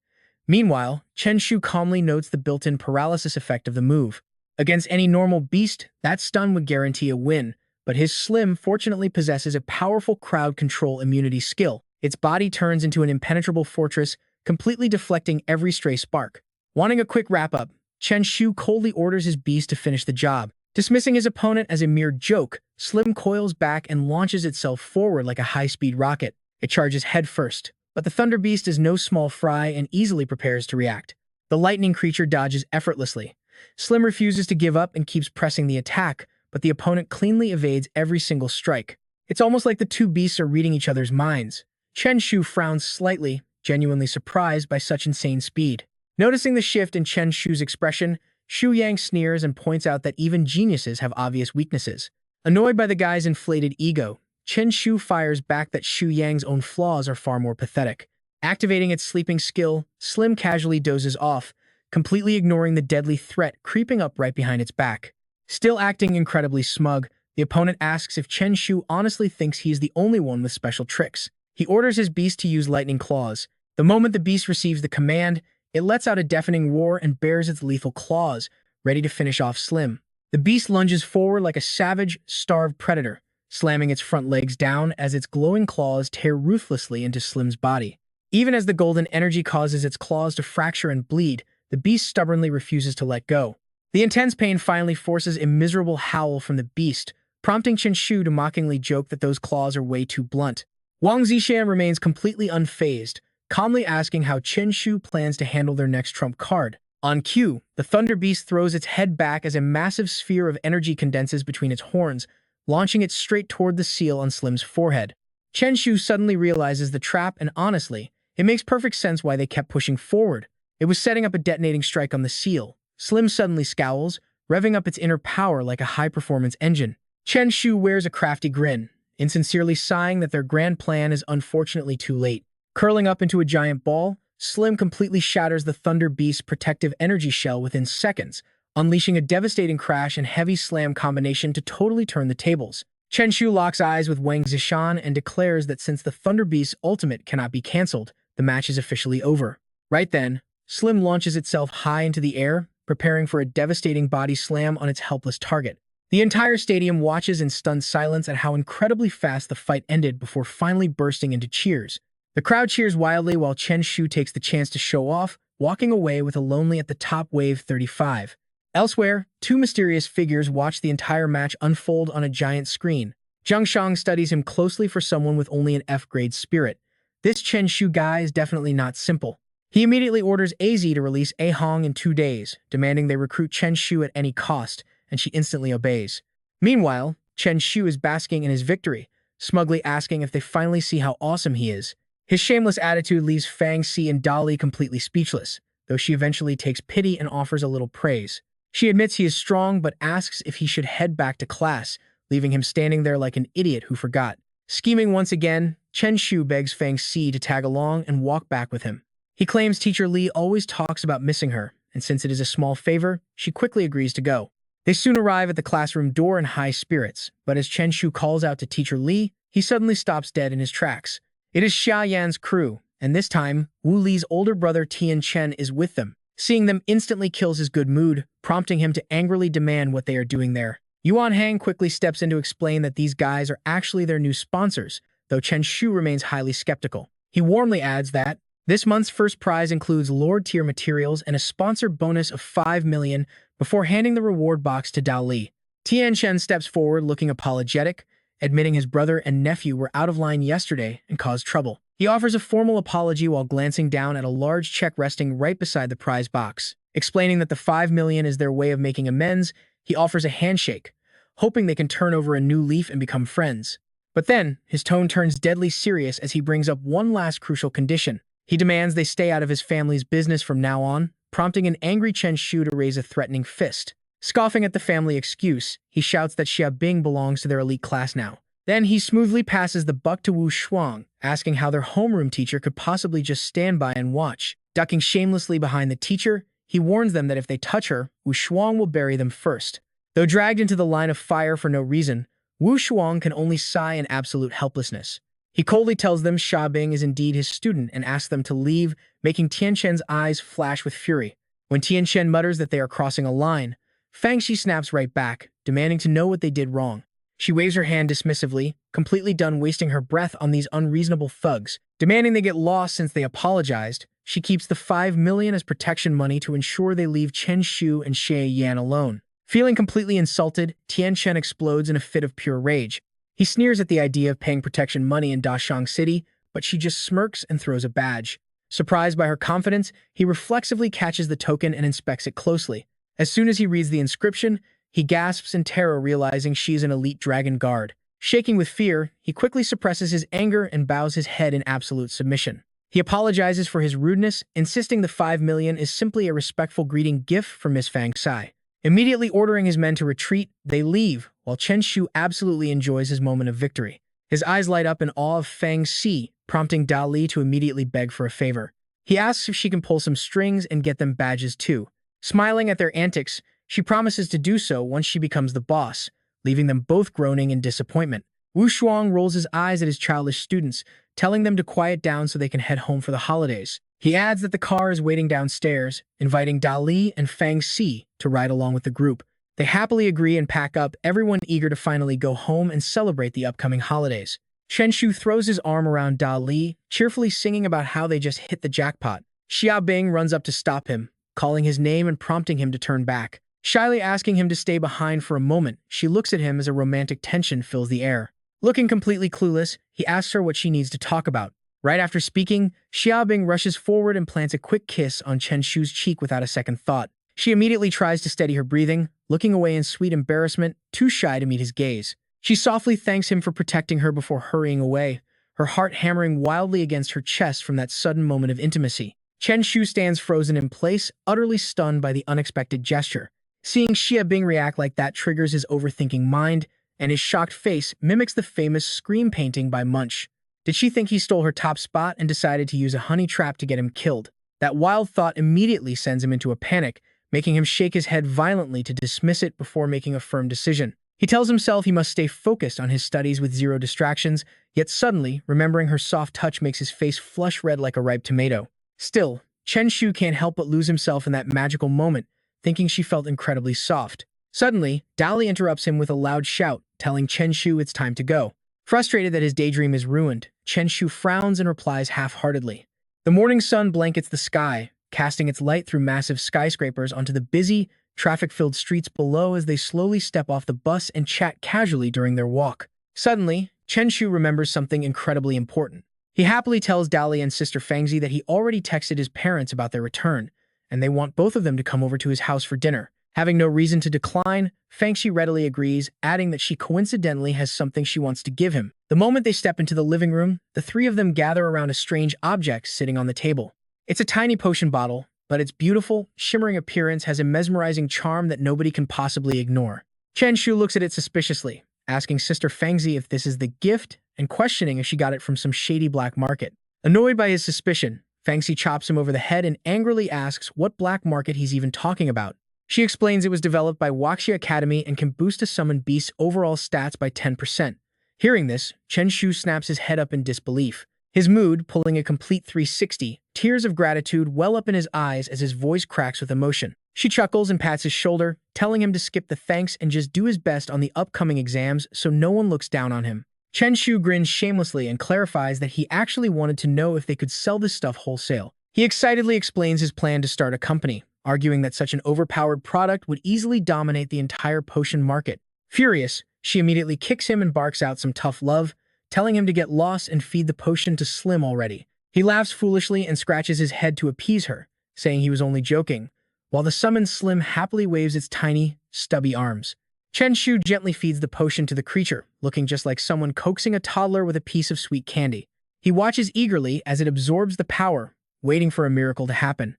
Meanwhile, Chen Shu calmly notes the built-in paralysis effect of the move. Against any normal beast, that stun would guarantee a win, but his Slim fortunately possesses a powerful crowd control immunity skill. Its body turns into an impenetrable fortress, completely deflecting every stray spark. Wanting a quick wrap-up, Chen Shu coldly orders his beast to finish the job. Dismissing his opponent as a mere joke, Slim coils back and launches itself forward like a high-speed rocket. It charges headfirst, but the Thunder Beast is no small fry and easily prepares to react. The lightning creature dodges effortlessly. Slim refuses to give up and keeps pressing the attack, but the opponent cleanly evades every single strike. It's almost like the two beasts are reading each other's minds. Chen Shu frowns slightly, genuinely surprised by such insane speed. Noticing the shift in Chen Shu's expression, Xu Yang sneers and points out that even geniuses have obvious weaknesses. Annoyed by the guy's inflated ego, Chen Shu fires back that Xu Yang's own flaws are far more pathetic. Activating its sleeping skill, Slim casually dozes off, completely ignoring the deadly threat creeping up right behind its back. Still acting incredibly smug, the opponent asks if Chen Shu honestly thinks he is the only one with special tricks. He orders his beast to use lightning claws. The moment the beast receives the command, it lets out a deafening roar and bares its lethal claws, ready to finish off Slim. The beast lunges forward like a savage, starved predator, slamming its front legs down as its glowing claws tear ruthlessly into Slim's body. Even as the golden energy causes its claws to fracture and bleed, the beast stubbornly refuses to let go. The intense pain finally forces a miserable howl from the beast, prompting Chen Shu to mockingly joke that those claws are way too blunt. Wang Zishan remains completely unfazed, calmly asking how Chen Shu plans to handle their next trump card. On cue, the Thunder Beast throws its head back as a massive sphere of energy condenses between its horns, launching it straight toward the seal on Slim's forehead. Chen Shu suddenly realizes the trap, and honestly, it makes perfect sense why they kept pushing forward. It was setting up a detonating strike on the seal. Slim suddenly scowls, revving up its inner power like a high-performance engine. Chen Shu wears a crafty grin, insincerely sighing that their grand plan is unfortunately too late. Curling up into a giant ball, Slim completely shatters the Thunder Beast's protective energy shell within seconds, unleashing a devastating crash and heavy slam combination to totally turn the tables. Chen Shu locks eyes with Wang Zishan and declares that since the Thunder Beast's ultimate cannot be cancelled, the match is officially over. Right then, Slim launches itself high into the air, preparing for a devastating body slam on its helpless target. The entire stadium watches in stunned silence at how incredibly fast the fight ended before finally bursting into cheers. The crowd cheers wildly while Chen Shu takes the chance to show off, walking away with a lonely at the top wave 35. Elsewhere, two mysterious figures watch the entire match unfold on a giant screen. Zhang Shang studies him closely for someone with only an F-grade spirit. This Chen Shu guy is definitely not simple. He immediately orders AZ to release A Hong in 2 days, demanding they recruit Chen Shu at any cost, and she instantly obeys. Meanwhile, Chen Shu is basking in his victory, smugly asking if they finally see how awesome he is. His shameless attitude leaves Fang Si and Dali completely speechless, though she eventually takes pity and offers a little praise. She admits he is strong but asks if he should head back to class, leaving him standing there like an idiot who forgot. Scheming once again, Chen Shu begs Fang Si to tag along and walk back with him. He claims Teacher Li always talks about missing her, and since it is a small favor, she quickly agrees to go. They soon arrive at the classroom door in high spirits, but as Chen Shu calls out to Teacher Li, he suddenly stops dead in his tracks. It is Xia Yan's crew, and this time, Wu Li's older brother Tian Chen is with them. Seeing them instantly kills his good mood, prompting him to angrily demand what they are doing there. Yuan Hang quickly steps in to explain that these guys are actually their new sponsors, though Chen Shu remains highly skeptical. He warmly adds that this month's first prize includes Lord-tier materials and a sponsor bonus of 5 million before handing the reward box to Dao Li. Tian Chen steps forward looking apologetic, admitting his brother and nephew were out of line yesterday and caused trouble. He offers a formal apology while glancing down at a large check resting right beside the prize box. Explaining that the 5 million is their way of making amends, he offers a handshake, hoping they can turn over a new leaf and become friends. But then, his tone turns deadly serious as he brings up one last crucial condition. He demands they stay out of his family's business from now on, prompting an angry Chen Shu to raise a threatening fist. Scoffing at the family excuse, he shouts that Xia Bing belongs to their elite class now. Then he smoothly passes the buck to Wu Shuang, asking how their homeroom teacher could possibly just stand by and watch. Ducking shamelessly behind the teacher, he warns them that if they touch her, Wu Shuang will bury them first. Though dragged into the line of fire for no reason, Wu Shuang can only sigh in absolute helplessness. He coldly tells them Xia Bing is indeed his student and asks them to leave, making Tian Shen's eyes flash with fury. When Tian Shen mutters that they are crossing a line, Fang Xi snaps right back, demanding to know what they did wrong. She waves her hand dismissively, completely done wasting her breath on these unreasonable thugs. Demanding they get lost since they apologized, she keeps the 5 million as protection money to ensure they leave Chen Shu and Xie Yan alone. Feeling completely insulted, Tian Shen explodes in a fit of pure rage. He sneers at the idea of paying protection money in Dashang City, but she just smirks and throws a badge. Surprised by her confidence, he reflexively catches the token and inspects it closely. As soon as he reads the inscription, he gasps in terror, realizing she is an elite dragon guard. Shaking with fear, he quickly suppresses his anger and bows his head in absolute submission. He apologizes for his rudeness, insisting the 5 million is simply a respectful greeting gift from Miss Fang Sai. Immediately ordering his men to retreat, they leave, while Chen Shu absolutely enjoys his moment of victory. His eyes light up in awe of Fang Xi, prompting Da Li to immediately beg for a favor. He asks if she can pull some strings and get them badges too. Smiling at their antics, she promises to do so once she becomes the boss, leaving them both groaning in disappointment. Wu Shuang rolls his eyes at his childish students, telling them to quiet down so they can head home for the holidays. He adds that the car is waiting downstairs, inviting Da Li and Fang Xi to ride along with the group. They happily agree and pack up, everyone eager to finally go home and celebrate the upcoming holidays. Chen Shu throws his arm around Da Li, cheerfully singing about how they just hit the jackpot. Xia Bing runs up to stop him, calling his name and prompting him to turn back. Shyly asking him to stay behind for a moment, she looks at him as a romantic tension fills the air. Looking completely clueless, he asks her what she needs to talk about. Right after speaking, Xia Bing rushes forward and plants a quick kiss on Chen Shu's cheek without a second thought. She immediately tries to steady her breathing, looking away in sweet embarrassment, too shy to meet his gaze. She softly thanks him for protecting her before hurrying away, her heart hammering wildly against her chest from that sudden moment of intimacy. Chen Shu stands frozen in place, utterly stunned by the unexpected gesture. Seeing Xia Bing react like that triggers his overthinking mind, and his shocked face mimics the famous scream painting by Munch. Did she think he stole her top spot and decided to use a honey trap to get him killed? That wild thought immediately sends him into a panic, making him shake his head violently to dismiss it before making a firm decision. He tells himself he must stay focused on his studies with zero distractions, yet suddenly, remembering her soft touch makes his face flush red like a ripe tomato. Still, Chen Shu can't help but lose himself in that magical moment, thinking she felt incredibly soft. Suddenly, Dali interrupts him with a loud shout, telling Chen Shu it's time to go. Frustrated that his daydream is ruined, Chen Shu frowns and replies half-heartedly. The morning sun blankets the sky, casting its light through massive skyscrapers onto the busy, traffic-filled streets below as they slowly step off the bus and chat casually during their walk. Suddenly, Chen Shu remembers something incredibly important. He happily tells Dali and Sister Fangzi that he already texted his parents about their return, and they want both of them to come over to his house for dinner. Having no reason to decline, Fangxi readily agrees, adding that she coincidentally has something she wants to give him. The moment they step into the living room, the three of them gather around a strange object sitting on the table. It's a tiny potion bottle, but its beautiful, shimmering appearance has a mesmerizing charm that nobody can possibly ignore. Chen Shu looks at it suspiciously, asking Sister Fangzi if this is the gift and questioning if she got it from some shady black market. Annoyed by his suspicion, Fangxi chops him over the head and angrily asks what black market he's even talking about. She explains it was developed by Waxia Academy and can boost a summoned beast's overall stats by 10%. Hearing this, Chen Shu snaps his head up in disbelief. His mood pulling a complete 360, tears of gratitude well up in his eyes as his voice cracks with emotion. She chuckles and pats his shoulder, telling him to skip the thanks and just do his best on the upcoming exams so no one looks down on him. Chen Shu grins shamelessly and clarifies that he actually wanted to know if they could sell this stuff wholesale. He excitedly explains his plan to start a company, arguing that such an overpowered product would easily dominate the entire potion market. Furious, she immediately kicks him and barks out some tough love, telling him to get lost and feed the potion to Slim already. He laughs foolishly and scratches his head to appease her, saying he was only joking, while the summoned Slim happily waves its tiny, stubby arms. Chen Shu gently feeds the potion to the creature, looking just like someone coaxing a toddler with a piece of sweet candy. He watches eagerly as it absorbs the power, waiting for a miracle to happen.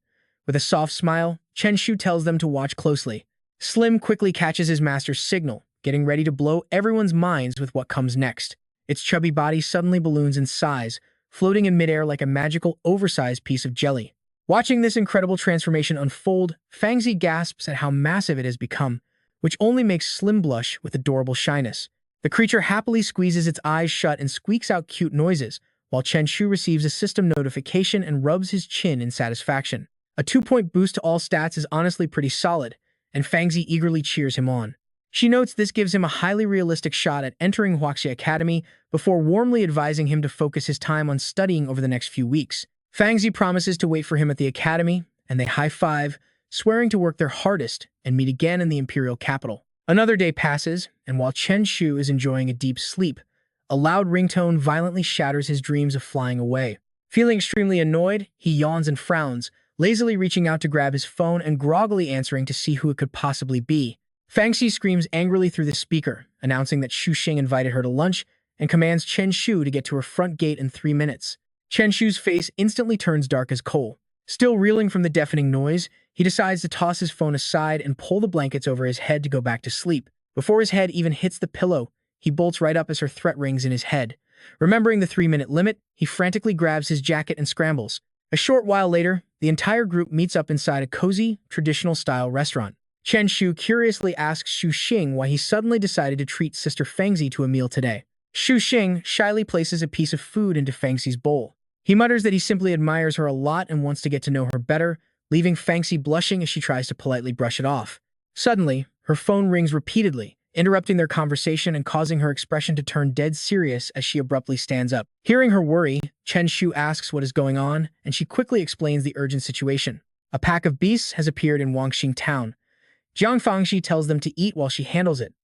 With a soft smile, Chen Shu tells them to watch closely. Slim quickly catches his master's signal, getting ready to blow everyone's minds with what comes next. Its chubby body suddenly balloons in size, floating in midair like a magical, oversized piece of jelly. Watching this incredible transformation unfold, Fangzi gasps at how massive it has become, which only makes Slim blush with adorable shyness. The creature happily squeezes its eyes shut and squeaks out cute noises, while Chen Shu receives a system notification and rubs his chin in satisfaction. A 2-point boost to all stats is honestly pretty solid, and Fangzi eagerly cheers him on. She notes this gives him a highly realistic shot at entering Huaxia Academy before warmly advising him to focus his time on studying over the next few weeks. Fangzi promises to wait for him at the academy, and they high-five, swearing to work their hardest and meet again in the imperial capital. Another day passes, and while Chen Shu is enjoying a deep sleep, a loud ringtone violently shatters his dreams of flying away. Feeling extremely annoyed, he yawns and frowns, lazily reaching out to grab his phone and groggily answering to see who it could possibly be. Fangxi screams angrily through the speaker, announcing that Xu Xing invited her to lunch and commands Chen Shu to get to her front gate in 3 minutes. Chen Shu's face instantly turns dark as coal. Still reeling from the deafening noise, he decides to toss his phone aside and pull the blankets over his head to go back to sleep. Before his head even hits the pillow, he bolts right up as her threat rings in his head. Remembering the 3-minute limit, he frantically grabs his jacket and scrambles. A short while later, the entire group meets up inside a cozy, traditional-style restaurant. Chen Shu curiously asks Xu Xing why he suddenly decided to treat Sister Fangzi to a meal today. Xu Xing shyly places a piece of food into Fangzi's bowl. He mutters that he simply admires her a lot and wants to get to know her better, leaving Fangzi blushing as she tries to politely brush it off. Suddenly, her phone rings repeatedly, interrupting their conversation and causing her expression to turn dead serious as she abruptly stands up. Hearing her worry, Chen Shu asks what is going on, and she quickly explains the urgent situation. A pack of beasts has appeared in Wangxing town. Jiang Fangxi tells them to eat while she handles it.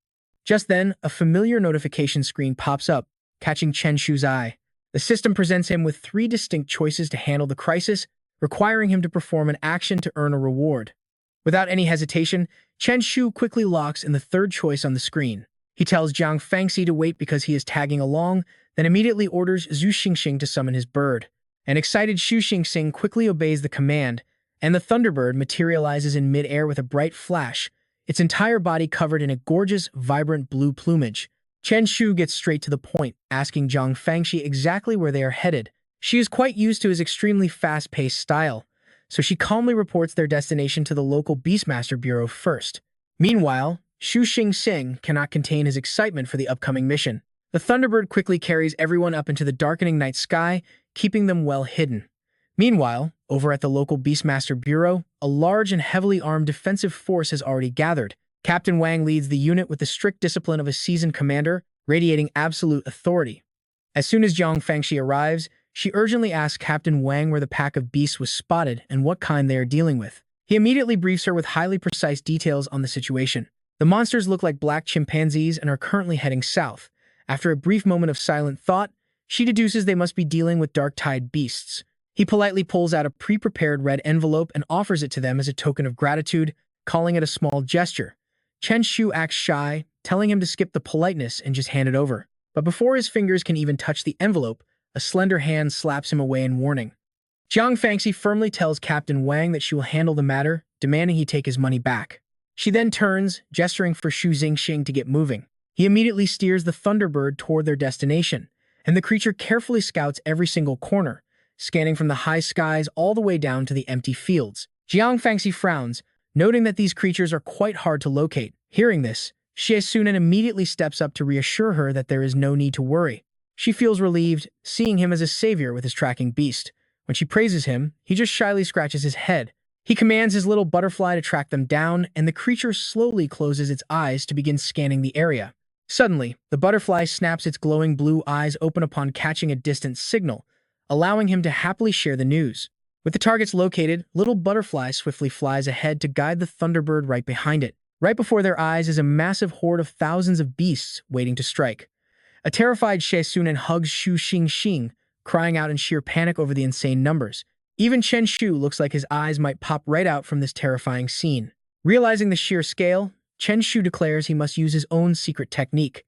Just then, a familiar notification screen pops up, catching Chen Shu's eye. The system presents him with 3 distinct choices to handle the crisis, requiring him to perform an action to earn a reward. Without any hesitation, Chen Shu quickly locks in the 3rd choice on the screen. He tells Jiang Fangxi to wait because he is tagging along, then immediately orders Zhu Xingxing to summon his bird. An excited Xu Xingxing quickly obeys the command, and the Thunderbird materializes in mid-air with a bright flash, its entire body covered in a gorgeous, vibrant blue plumage. Chen Shu gets straight to the point, asking Jiang Fangxi exactly where they are headed. She is quite used to his extremely fast-paced style, so she calmly reports their destination to the local Beastmaster Bureau first. Meanwhile, Xu Xingxing cannot contain his excitement for the upcoming mission. The Thunderbird quickly carries everyone up into the darkening night sky, keeping them well hidden. Meanwhile, over at the local Beastmaster Bureau, a large and heavily armed defensive force has already gathered. Captain Wang leads the unit with the strict discipline of a seasoned commander, radiating absolute authority. As soon as Jiang Fangxi arrives, she urgently asks Captain Wang where the pack of beasts was spotted and what kind they are dealing with. He immediately briefs her with highly precise details on the situation. The monsters look like black chimpanzees and are currently heading south. After a brief moment of silent thought, she deduces they must be dealing with dark-tide beasts. He politely pulls out a pre-prepared red envelope and offers it to them as a token of gratitude, calling it a small gesture. Chen Shu acts shy, telling him to skip the politeness and just hand it over. But before his fingers can even touch the envelope, a slender hand slaps him away in warning. Jiang Fangxi firmly tells Captain Wang that she will handle the matter, demanding he take his money back. She then turns, gesturing for Xu Xingxing to get moving. He immediately steers the Thunderbird toward their destination, and the creature carefully scouts every single corner, scanning from the high skies all the way down to the empty fields. Jiang Fangxi frowns, noting that these creatures are quite hard to locate. Hearing this, Xie Sunan immediately steps up to reassure her that there is no need to worry. She feels relieved, seeing him as a savior with his tracking beast. When she praises him, he just shyly scratches his head. He commands his little butterfly to track them down, and the creature slowly closes its eyes to begin scanning the area. Suddenly, the butterfly snaps its glowing blue eyes open upon catching a distant signal, allowing him to happily share the news. With the targets located, little butterfly swiftly flies ahead to guide the Thunderbird right behind it. Right before their eyes is a massive horde of thousands of beasts waiting to strike. A terrified Xie Sunan hugs Xu Xingxing, crying out in sheer panic over the insane numbers. Even Chen Shu looks like his eyes might pop right out from this terrifying scene. Realizing the sheer scale, Chen Shu declares he must use his own secret technique.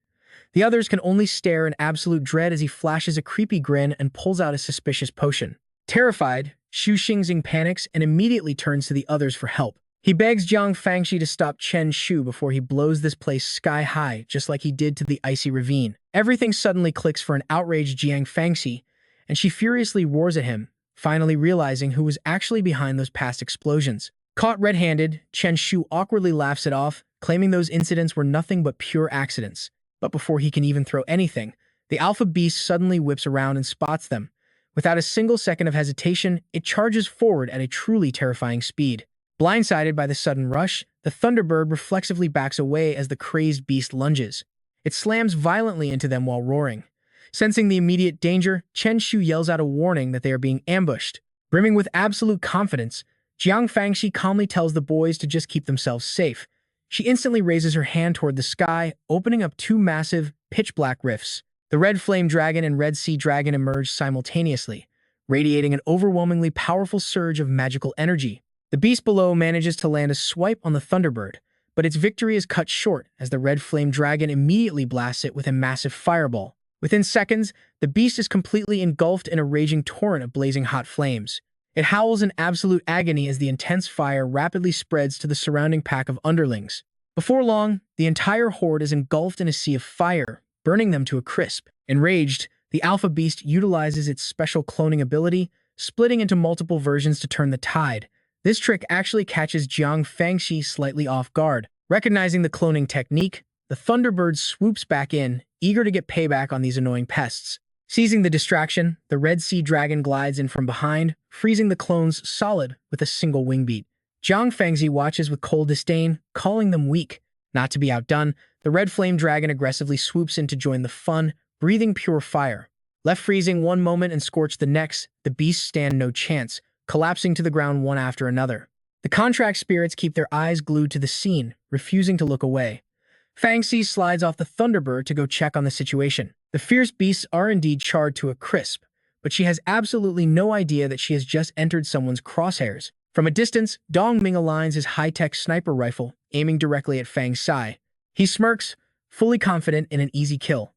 The others can only stare in absolute dread as he flashes a creepy grin and pulls out a suspicious potion. Terrified, Xu Xingxing panics and immediately turns to the others for help. He begs Jiang Fangxi to stop Chen Shu before he blows this place sky high, just like he did to the icy ravine. Everything suddenly clicks for an outraged Jiang Fangxi, and she furiously roars at him, finally realizing who was actually behind those past explosions. Caught red-handed, Chen Shu awkwardly laughs it off, claiming those incidents were nothing but pure accidents. But before he can even throw anything, the alpha beast suddenly whips around and spots them. Without a single second of hesitation, it charges forward at a truly terrifying speed. Blindsided by the sudden rush, the Thunderbird reflexively backs away as the crazed beast lunges. It slams violently into them while roaring. Sensing the immediate danger, Chen Shu yells out a warning that they are being ambushed. Brimming with absolute confidence, Jiang Fangxi calmly tells the boys to just keep themselves safe. She instantly raises her hand toward the sky, opening up two massive, pitch-black rifts. The Red Flame Dragon and Red Sea Dragon emerge simultaneously, radiating an overwhelmingly powerful surge of magical energy. The beast below manages to land a swipe on the Thunderbird, but its victory is cut short as the Red Flame Dragon immediately blasts it with a massive fireball. Within seconds, the beast is completely engulfed in a raging torrent of blazing hot flames. It howls in absolute agony as the intense fire rapidly spreads to the surrounding pack of underlings. Before long, the entire horde is engulfed in a sea of fire, burning them to a crisp. Enraged, the alpha beast utilizes its special cloning ability, splitting into multiple versions to turn the tide. This trick actually catches Jiang Fangxi slightly off guard. Recognizing the cloning technique, the Thunderbird swoops back in, eager to get payback on these annoying pests. Seizing the distraction, the Red Sea Dragon glides in from behind, freezing the clones solid with a single wing beat. Jiang Fangxi watches with cold disdain, calling them weak. Not to be outdone, the Red Flame Dragon aggressively swoops in to join the fun, breathing pure fire. Left freezing one moment and scorched the next, the beasts stand no chance, collapsing to the ground one after another. The contract spirits keep their eyes glued to the scene, refusing to look away. Fangxi slides off the Thunderbird to go check on the situation. The fierce beasts are indeed charred to a crisp, but she has absolutely no idea that she has just entered someone's crosshairs. From a distance, Dong Ming aligns his high-tech sniper rifle, aiming directly at Fang Sai. He smirks, fully confident in an easy kill.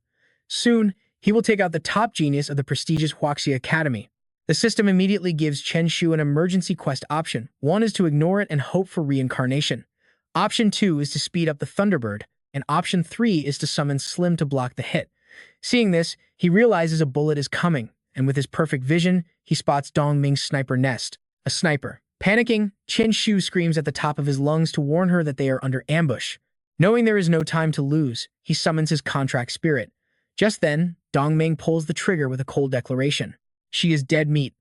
Soon, he will take out the top genius of the prestigious Huaxi Academy. The system immediately gives Chen Shu an emergency quest option. One is to ignore it and hope for reincarnation. Option 2 is to speed up the Thunderbird, and Option 3 is to summon Slim to block the hit. Seeing this, he realizes a bullet is coming, and with his perfect vision, he spots Dong Ming's sniper nest. A sniper. Panicking, Chen Shu screams at the top of his lungs to warn her that they are under ambush. Knowing there is no time to lose, he summons his contract spirit. Just then, Dong Ming pulls the trigger with a cold declaration. She is dead meat.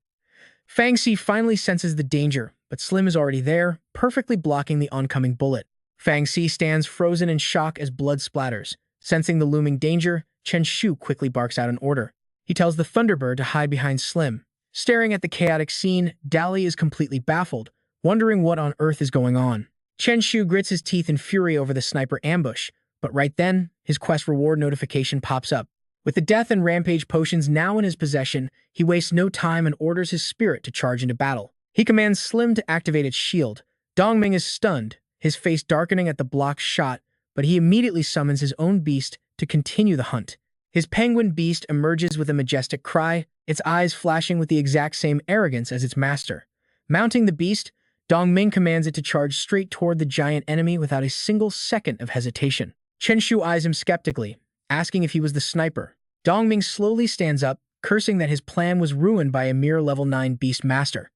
Fangxi finally senses the danger, but Slim is already there, perfectly blocking the oncoming bullet. Fangxi stands frozen in shock as blood splatters. Sensing the looming danger, Chen Shu quickly barks out an order. He tells the Thunderbird to hide behind Slim. Staring at the chaotic scene, Dali is completely baffled, wondering what on earth is going on. Chen Shu grits his teeth in fury over the sniper ambush, but right then, his quest reward notification pops up. With the death and rampage potions now in his possession, he wastes no time and orders his spirit to charge into battle. He commands Slim to activate its shield. Dong Ming is stunned, his face darkening at the blocked shot, but he immediately summons his own beast to continue the hunt. His penguin beast emerges with a majestic cry, its eyes flashing with the exact same arrogance as its master. Mounting the beast, Dong Ming commands it to charge straight toward the giant enemy without a single second of hesitation. Chen Shu eyes him skeptically, asking if he was the sniper. Dong Ming slowly stands up, cursing that his plan was ruined by a mere level 9 beast master.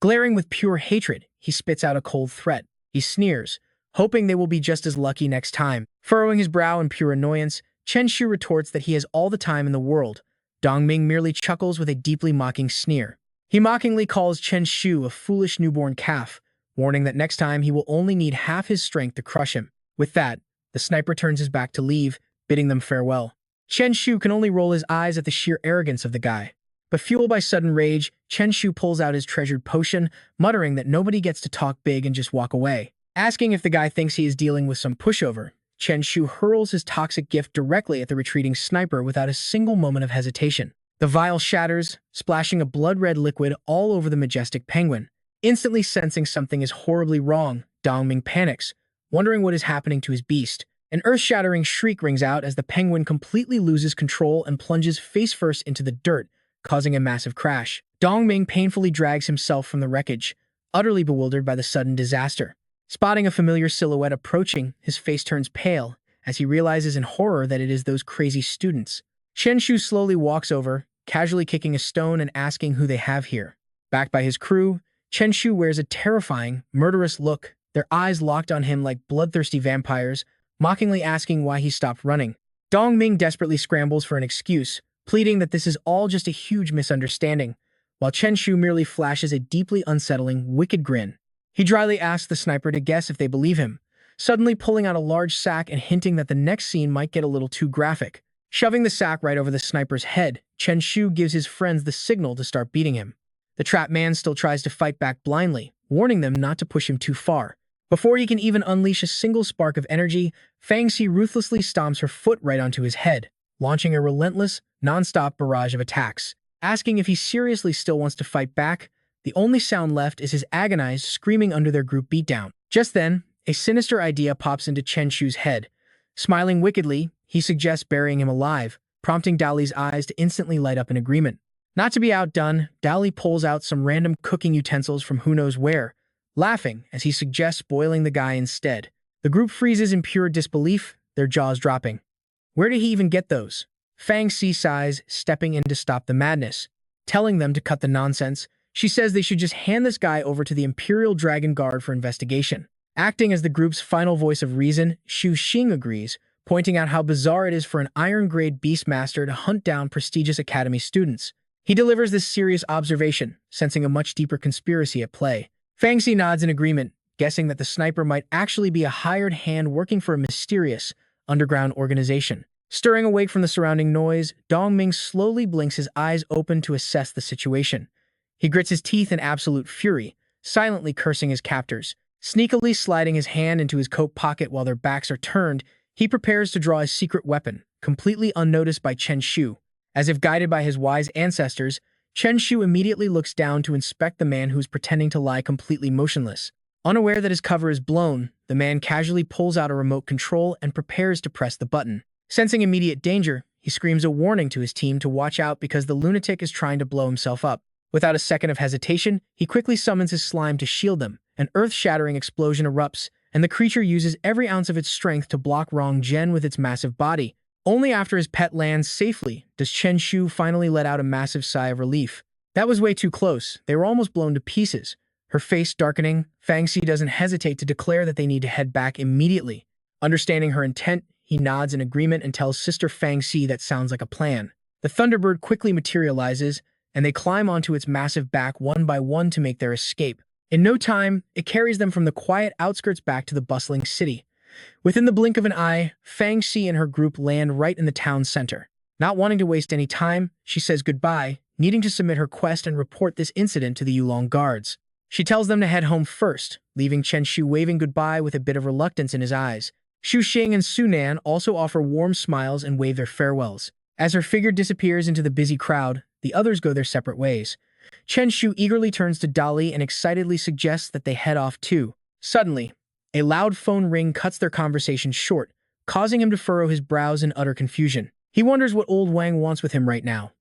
Glaring with pure hatred, he spits out a cold threat. He sneers, hoping they will be just as lucky next time. Furrowing his brow in pure annoyance, Chen Shu retorts that he has all the time in the world. Dong Ming merely chuckles with a deeply mocking sneer. He mockingly calls Chen Shu a foolish newborn calf, warning that next time he will only need half his strength to crush him. With that, the sniper turns his back to leave, bidding them farewell. Chen Shu can only roll his eyes at the sheer arrogance of the guy. But fueled by sudden rage, Chen Shu pulls out his treasured potion, muttering that nobody gets to talk big and just walk away. Asking if the guy thinks he is dealing with some pushover, Chen Shu hurls his toxic gift directly at the retreating sniper without a single moment of hesitation. The vial shatters, splashing a blood-red liquid all over the majestic penguin. Instantly sensing something is horribly wrong, Dong Ming panics, wondering what is happening to his beast. An earth-shattering shriek rings out as the penguin completely loses control and plunges face-first into the dirt, causing a massive crash. Dongming painfully drags himself from the wreckage, utterly bewildered by the sudden disaster. Spotting a familiar silhouette approaching, his face turns pale as he realizes in horror that it is those crazy students. Chen Shu slowly walks over, casually kicking a stone and asking who they have here. Backed by his crew, Chen Shu wears a terrifying, murderous look, their eyes locked on him like bloodthirsty vampires, mockingly asking why he stopped running. Dongming desperately scrambles for an excuse, pleading that this is all just a huge misunderstanding, while Chen Shu merely flashes a deeply unsettling, wicked grin. He dryly asks the sniper to guess if they believe him, suddenly pulling out a large sack and hinting that the next scene might get a little too graphic. Shoving the sack right over the sniper's head, Chen Shu gives his friends the signal to start beating him. The trapped man still tries to fight back blindly, warning them not to push him too far. Before he can even unleash a single spark of energy, Fang Xi ruthlessly stomps her foot right onto his head, launching a relentless, non-stop barrage of attacks. Asking if he seriously still wants to fight back, the only sound left is his agonized screaming under their group beatdown. Just then, a sinister idea pops into Chen Shu's head. Smiling wickedly, he suggests burying him alive, prompting Dali's eyes to instantly light up in agreement. Not to be outdone, Dali pulls out some random cooking utensils from who knows where, laughing as he suggests boiling the guy instead. The group freezes in pure disbelief, their jaws dropping. Where did he even get those? Fang Xi sighs, stepping in to stop the madness. Telling them to cut the nonsense, she says they should just hand this guy over to the Imperial Dragon Guard for investigation. Acting as the group's final voice of reason, Xu Xing agrees, pointing out how bizarre it is for an iron-grade beastmaster to hunt down prestigious academy students. He delivers this serious observation, sensing a much deeper conspiracy at play. Fang Xi nods in agreement, guessing that the sniper might actually be a hired hand working for a mysterious, underground organization. Stirring awake from the surrounding noise, Dongming slowly blinks his eyes open to assess the situation. He grits his teeth in absolute fury, silently cursing his captors. Sneakily sliding his hand into his coat pocket while their backs are turned, he prepares to draw his secret weapon, completely unnoticed by Chen Shu. As if guided by his wise ancestors, Chen Shu immediately looks down to inspect the man who's pretending to lie completely motionless. Unaware that his cover is blown, the man casually pulls out a remote control and prepares to press the button. Sensing immediate danger, he screams a warning to his team to watch out because the lunatic is trying to blow himself up. Without a second of hesitation, he quickly summons his slime to shield them. An earth-shattering explosion erupts, and the creature uses every ounce of its strength to block Rong Zhen with its massive body. Only after his pet lands safely does Chen Shu finally let out a massive sigh of relief. That was way too close. They were almost blown to pieces. Her face darkening, Fang Xi doesn't hesitate to declare that they need to head back immediately. Understanding her intent, he nods in agreement and tells Sister Fang Xi that sounds like a plan. The Thunderbird quickly materializes, and they climb onto its massive back one by one to make their escape. In no time, it carries them from the quiet outskirts back to the bustling city. Within the blink of an eye, Fang Xi and her group land right in the town center. Not wanting to waste any time, she says goodbye, needing to submit her quest and report this incident to the Yulong guards. She tells them to head home first, leaving Chen Shu waving goodbye with a bit of reluctance in his eyes. Xu Xing and Su Nan also offer warm smiles and wave their farewells. As her figure disappears into the busy crowd, the others go their separate ways. Chen Shu eagerly turns to Dali and excitedly suggests that they head off too. Suddenly, a loud phone ring cuts their conversation short, causing him to furrow his brows in utter confusion. He wonders what old Wang wants with him right now.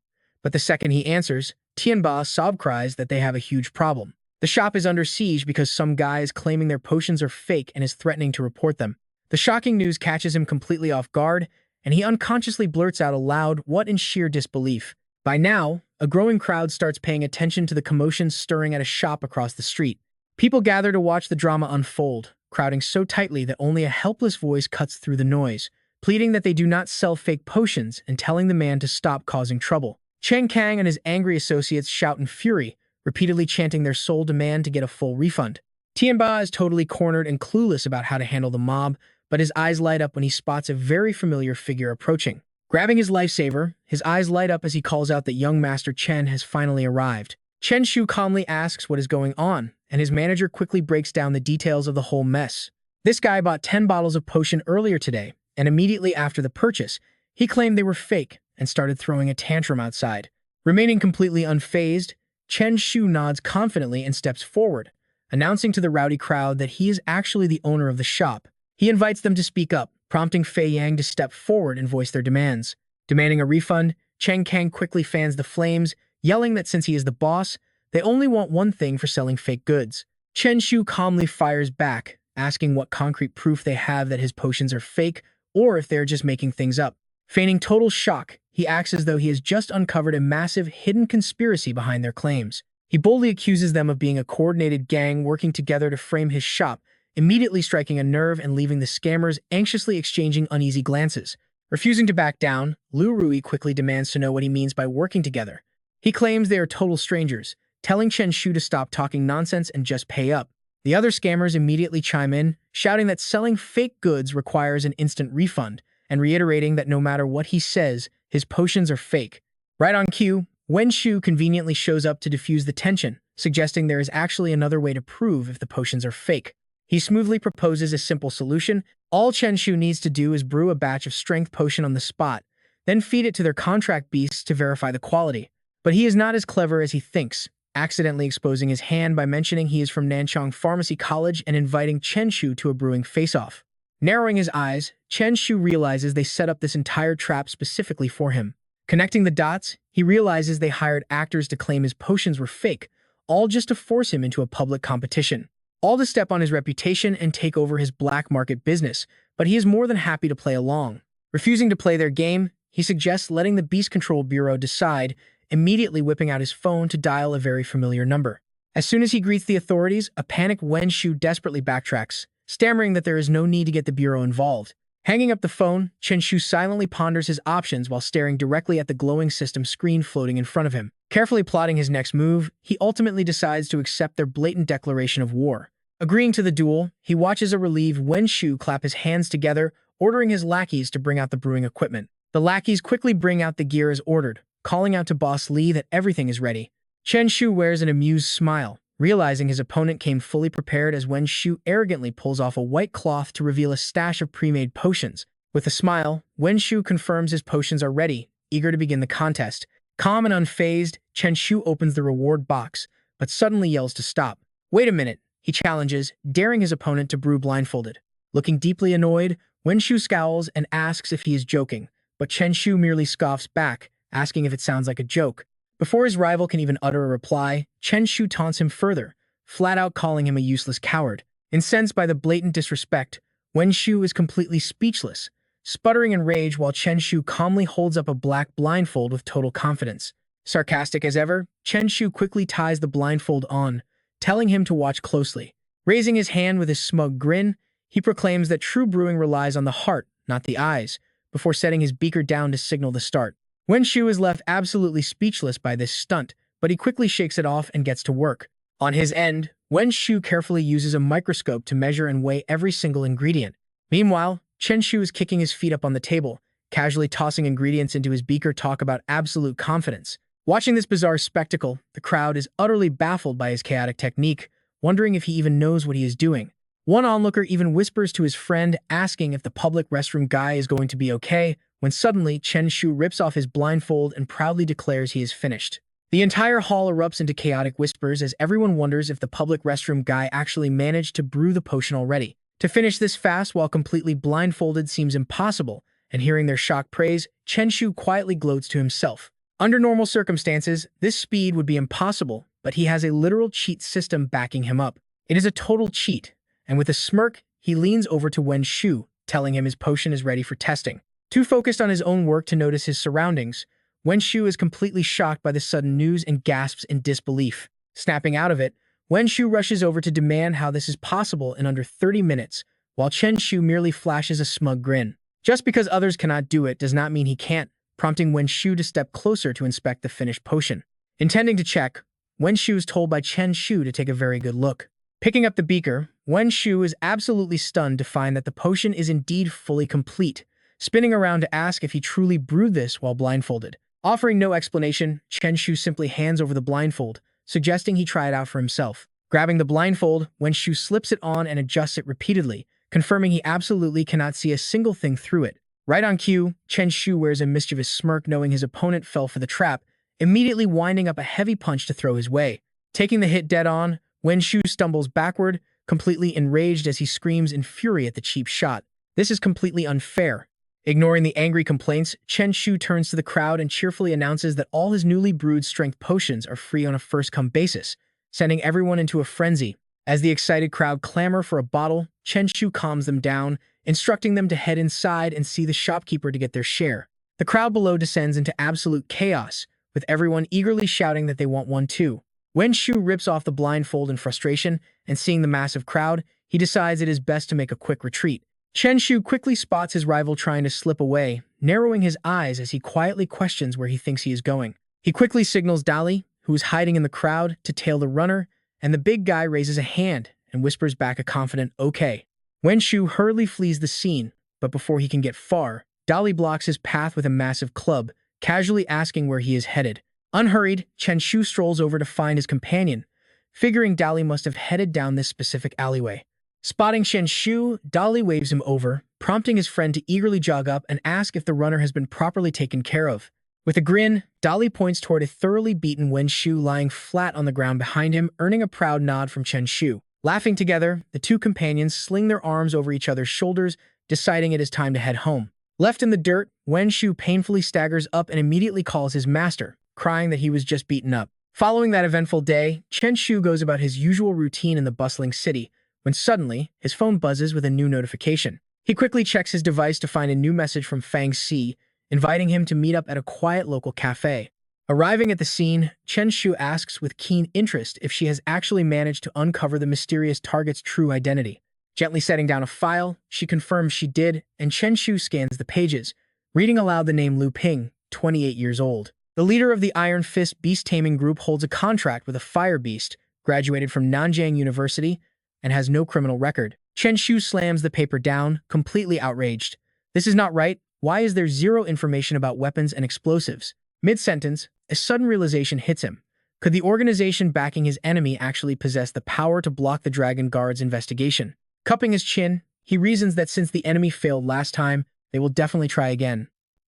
But the second he answers, Tianba sob cries that they have a huge problem. The shop is under siege because some guy is claiming their potions are fake and is threatening to report them. The shocking news catches him completely off guard, and he unconsciously blurts out aloud what in sheer disbelief. By now, a growing crowd starts paying attention to the commotion stirring at a shop across the street. People gather to watch the drama unfold, crowding so tightly that only a helpless voice cuts through the noise, pleading that they do not sell fake potions and telling the man to stop causing trouble. Cheng Kang and his angry associates shout in fury, repeatedly chanting their sole demand to get a full refund. Tianba is totally cornered and clueless about how to handle the mob, but his eyes light up when he spots a very familiar figure approaching. Grabbing his lifesaver, his eyes light up as he calls out that young Master Chen has finally arrived. Chen Shu calmly asks what is going on, and his manager quickly breaks down the details of the whole mess. This guy bought 10 bottles of potion earlier today, and immediately after the purchase, he claimed they were fake and started throwing a tantrum outside. Remaining completely unfazed, Chen Shu nods confidently and steps forward, announcing to the rowdy crowd that he is actually the owner of the shop, He invites them to speak up, prompting Fei Yang to step forward and voice their demands. Demanding a refund, Chen Kang quickly fans the flames, yelling that since he is the boss, they only want one thing for selling fake goods. Chen Shu calmly fires back, asking what concrete proof they have that his potions are fake or if they're just making things up. Feigning total shock, he acts as though he has just uncovered a massive hidden conspiracy behind their claims. He boldly accuses them of being a coordinated gang working together to frame his shop, immediately striking a nerve and leaving the scammers anxiously exchanging uneasy glances. Refusing to back down, Lu Rui quickly demands to know what he means by working together. He claims they are total strangers, telling Chen Shu to stop talking nonsense and just pay up. The other scammers immediately chime in, shouting that selling fake goods requires an instant refund, and reiterating that no matter what he says, his potions are fake. Right on cue, Wen Shu conveniently shows up to defuse the tension, suggesting there is actually another way to prove if the potions are fake. He smoothly proposes a simple solution. All Chen Shu needs to do is brew a batch of strength potion on the spot, then feed it to their contract beasts to verify the quality. But he is not as clever as he thinks, accidentally exposing his hand by mentioning he is from Nanchang Pharmacy College and inviting Chen Shu to a brewing face-off. Narrowing his eyes, Chen Shu realizes they set up this entire trap specifically for him. Connecting the dots, he realizes they hired actors to claim his potions were fake, all just to force him into a public competition. All to step on his reputation and take over his black market business, but he is more than happy to play along. Refusing to play their game, he suggests letting the Beast Control Bureau decide, immediately whipping out his phone to dial a very familiar number. As soon as he greets the authorities, a panicked Wen Shu desperately backtracks, stammering that there is no need to get the Bureau involved. Hanging up the phone, Chen Shu silently ponders his options while staring directly at the glowing system screen floating in front of him. Carefully plotting his next move, he ultimately decides to accept their blatant declaration of war. Agreeing to the duel, he watches a relieved Wen Shu clap his hands together, ordering his lackeys to bring out the brewing equipment. The lackeys quickly bring out the gear as ordered, calling out to Boss Li that everything is ready. Chen Shu wears an amused smile, realizing his opponent came fully prepared as Wen Shu arrogantly pulls off a white cloth to reveal a stash of pre-made potions. With a smile, Wen Shu confirms his potions are ready, eager to begin the contest. Calm and unfazed, Chen Shu opens the reward box, but suddenly yells to stop. Wait a minute, he challenges, daring his opponent to brew blindfolded. Looking deeply annoyed, Wen Shu scowls and asks if he is joking, but Chen Shu merely scoffs back, asking if it sounds like a joke. Before his rival can even utter a reply, Chen Shu taunts him further, flat out calling him a useless coward. Incensed by the blatant disrespect, Wen Shu is completely speechless, sputtering in rage while Chen Shu calmly holds up a black blindfold with total confidence. Sarcastic as ever, Chen Shu quickly ties the blindfold on, telling him to watch closely. Raising his hand with his smug grin, he proclaims that true brewing relies on the heart, not the eyes, before setting his beaker down to signal the start. Wen Shu is left absolutely speechless by this stunt, but he quickly shakes it off and gets to work. On his end, Wen Shu carefully uses a microscope to measure and weigh every single ingredient. Meanwhile, Chen Shu is kicking his feet up on the table, casually tossing ingredients into his beaker talk about absolute confidence. Watching this bizarre spectacle, the crowd is utterly baffled by his chaotic technique, wondering if he even knows what he is doing. One onlooker even whispers to his friend, asking if the public restroom guy is going to be okay, when suddenly Chen Shu rips off his blindfold and proudly declares he is finished. The entire hall erupts into chaotic whispers as everyone wonders if the public restroom guy actually managed to brew the potion already. To finish this fast while completely blindfolded seems impossible, and hearing their shocked praise, Chen Shu quietly gloats to himself. Under normal circumstances, this speed would be impossible, but he has a literal cheat system backing him up. It is a total cheat, and with a smirk, he leans over to Wen Shu, telling him his potion is ready for testing. Too focused on his own work to notice his surroundings, Wen Shu is completely shocked by the sudden news and gasps in disbelief. Snapping out of it, Wen Shu rushes over to demand how this is possible in under 30 minutes, while Chen Shu merely flashes a smug grin. Just because others cannot do it does not mean he can't, prompting Wen Shu to step closer to inspect the finished potion. Intending to check, Wen Shu is told by Chen Shu to take a very good look. Picking up the beaker, Wen Shu is absolutely stunned to find that the potion is indeed fully complete, spinning around to ask if he truly brewed this while blindfolded. Offering no explanation, Chen Shu simply hands over the blindfold, suggesting he try it out for himself. Grabbing the blindfold, Wen Shu slips it on and adjusts it repeatedly, confirming he absolutely cannot see a single thing through it. Right on cue, Chen Shu wears a mischievous smirk knowing his opponent fell for the trap, immediately winding up a heavy punch to throw his way. Taking the hit dead on, Wen Shu stumbles backward, completely enraged as he screams in fury at the cheap shot. This is completely unfair. Ignoring the angry complaints, Chen Shu turns to the crowd and cheerfully announces that all his newly brewed strength potions are free on a first-come basis, sending everyone into a frenzy. As the excited crowd clamor for a bottle, Chen Shu calms them down, instructing them to head inside and see the shopkeeper to get their share. The crowd below descends into absolute chaos, with everyone eagerly shouting that they want one too. Wen Shu rips off the blindfold in frustration, and seeing the massive crowd, he decides it is best to make a quick retreat. Chen Shu quickly spots his rival trying to slip away, narrowing his eyes as he quietly questions where he thinks he is going. He quickly signals Dali, who is hiding in the crowd, to tail the runner, and the big guy raises a hand and whispers back a confident, "Okay." Wen Shu hurriedly flees the scene, but before he can get far, Dali blocks his path with a massive club, casually asking where he is headed. Unhurried, Chen Shu strolls over to find his companion, figuring Dali must have headed down this specific alleyway. Spotting Chen Shu, Dali waves him over, prompting his friend to eagerly jog up and ask if the runner has been properly taken care of. With a grin, Dali points toward a thoroughly beaten Wen Shu lying flat on the ground behind him, earning a proud nod from Chen Shu. Laughing together, the two companions sling their arms over each other's shoulders, deciding it is time to head home. Left in the dirt, Wen Shu painfully staggers up and immediately calls his master, crying that he was just beaten up. Following that eventful day, Chen Shu goes about his usual routine in the bustling city, when suddenly, his phone buzzes with a new notification. He quickly checks his device to find a new message from Fang Xi, inviting him to meet up at a quiet local cafe. Arriving at the scene, Chen Shu asks with keen interest if she has actually managed to uncover the mysterious target's true identity. Gently setting down a file, she confirms she did, and Chen Shu scans the pages, reading aloud the name Lu Ping, 28 years old. The leader of the Iron Fist Beast Taming Group holds a contract with a fire beast, graduated from Nanjing University, and has no criminal record. Chen Shu slams the paper down, completely outraged. This is not right. Why is there zero information about weapons and explosives? Mid-sentence, a sudden realization hits him. Could the organization backing his enemy actually possess the power to block the Dragon Guard's investigation? Cupping his chin, he reasons that since the enemy failed last time, they will definitely try again.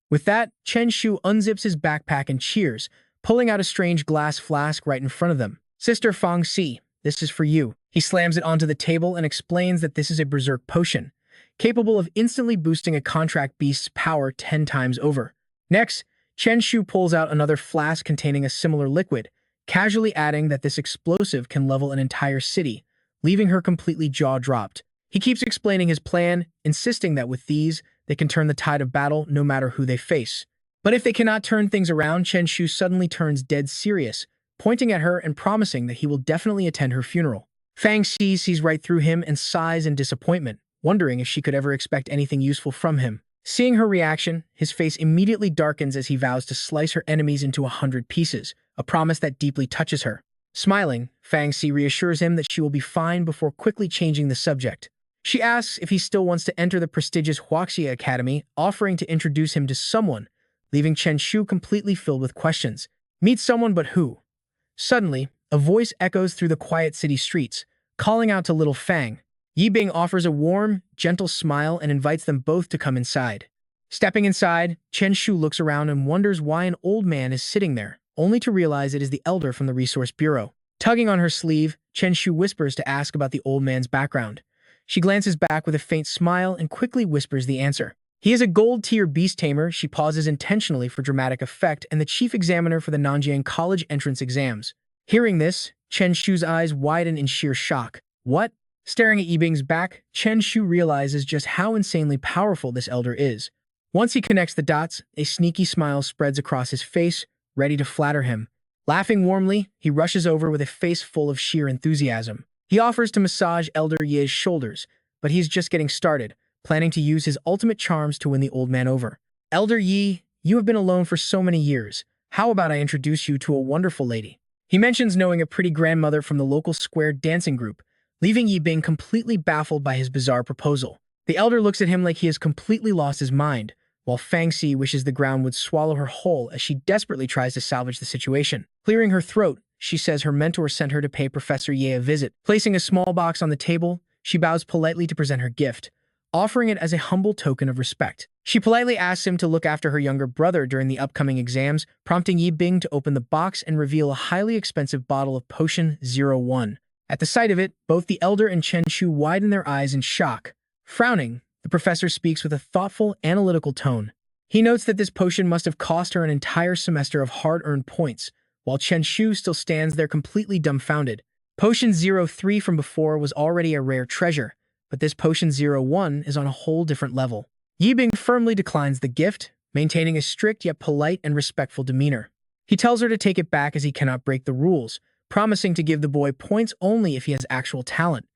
With that, Chen Shu unzips his backpack and cheers, pulling out a strange glass flask right in front of them. "Sister Fang Xi, this is for you." He slams it onto the table and explains that this is a berserk potion, capable of instantly boosting a contract beast's power 10 times over. Next, Chen Shu pulls out another flask containing a similar liquid, casually adding that this explosive can level an entire city, leaving her completely jaw-dropped. He keeps explaining his plan, insisting that with these, they can turn the tide of battle no matter who they face. But if they cannot turn things around, Chen Shu suddenly turns dead serious, pointing at her and promising that he will definitely attend her funeral. Fang Xi sees right through him and sighs in disappointment, wondering if she could ever expect anything useful from him. Seeing her reaction, his face immediately darkens as he vows to slice her enemies into 100 pieces, a promise that deeply touches her. Smiling, Fang Xi reassures him that she will be fine before quickly changing the subject. She asks if he still wants to enter the prestigious Huaxia Academy, offering to introduce him to someone, leaving Chen Shu completely filled with questions. Meet someone, but who? Suddenly, a voice echoes through the quiet city streets, calling out to little Fang. Yibing offers a warm, gentle smile and invites them both to come inside. Stepping inside, Chen Shu looks around and wonders why an old man is sitting there, only to realize it is the elder from the Resource Bureau. Tugging on her sleeve, Chen Shu whispers to ask about the old man's background. She glances back with a faint smile and quickly whispers the answer. He is a gold-tier beast tamer. She pauses intentionally for dramatic effect, and the chief examiner for the Nanjing College entrance exams. Hearing this, Chen Shu's eyes widen in sheer shock. What? Staring at Yibing's back, Chen Shu realizes just how insanely powerful this elder is. Once he connects the dots, a sneaky smile spreads across his face, ready to flatter him. Laughing warmly, he rushes over with a face full of sheer enthusiasm. He offers to massage Elder Ye's shoulders, but he's just getting started, planning to use his ultimate charms to win the old man over. "Elder Yi, you have been alone for so many years. How about I introduce you to a wonderful lady?" He mentions knowing a pretty grandmother from the local square dancing group, leaving Yi Bing completely baffled by his bizarre proposal. The elder looks at him like he has completely lost his mind, while Fang Xi wishes the ground would swallow her whole as she desperately tries to salvage the situation. Clearing her throat, she says her mentor sent her to pay Professor Ye a visit. Placing a small box on the table, she bows politely to present her gift, offering it as a humble token of respect. She politely asks him to look after her younger brother during the upcoming exams, prompting Yi Bing to open the box and reveal a highly expensive bottle of Potion 01. At the sight of it, both the elder and Chen Shu widen their eyes in shock. Frowning, the professor speaks with a thoughtful, analytical tone. He notes that this potion must have cost her an entire semester of hard-earned points, while Chen Shu still stands there completely dumbfounded. Potion 03 from before was already a rare treasure, but this Potion 01 is on a whole different level. Yibing firmly declines the gift, maintaining a strict yet polite and respectful demeanor. He tells her to take it back as he cannot break the rules, promising to give the boy points only if he has actual talent.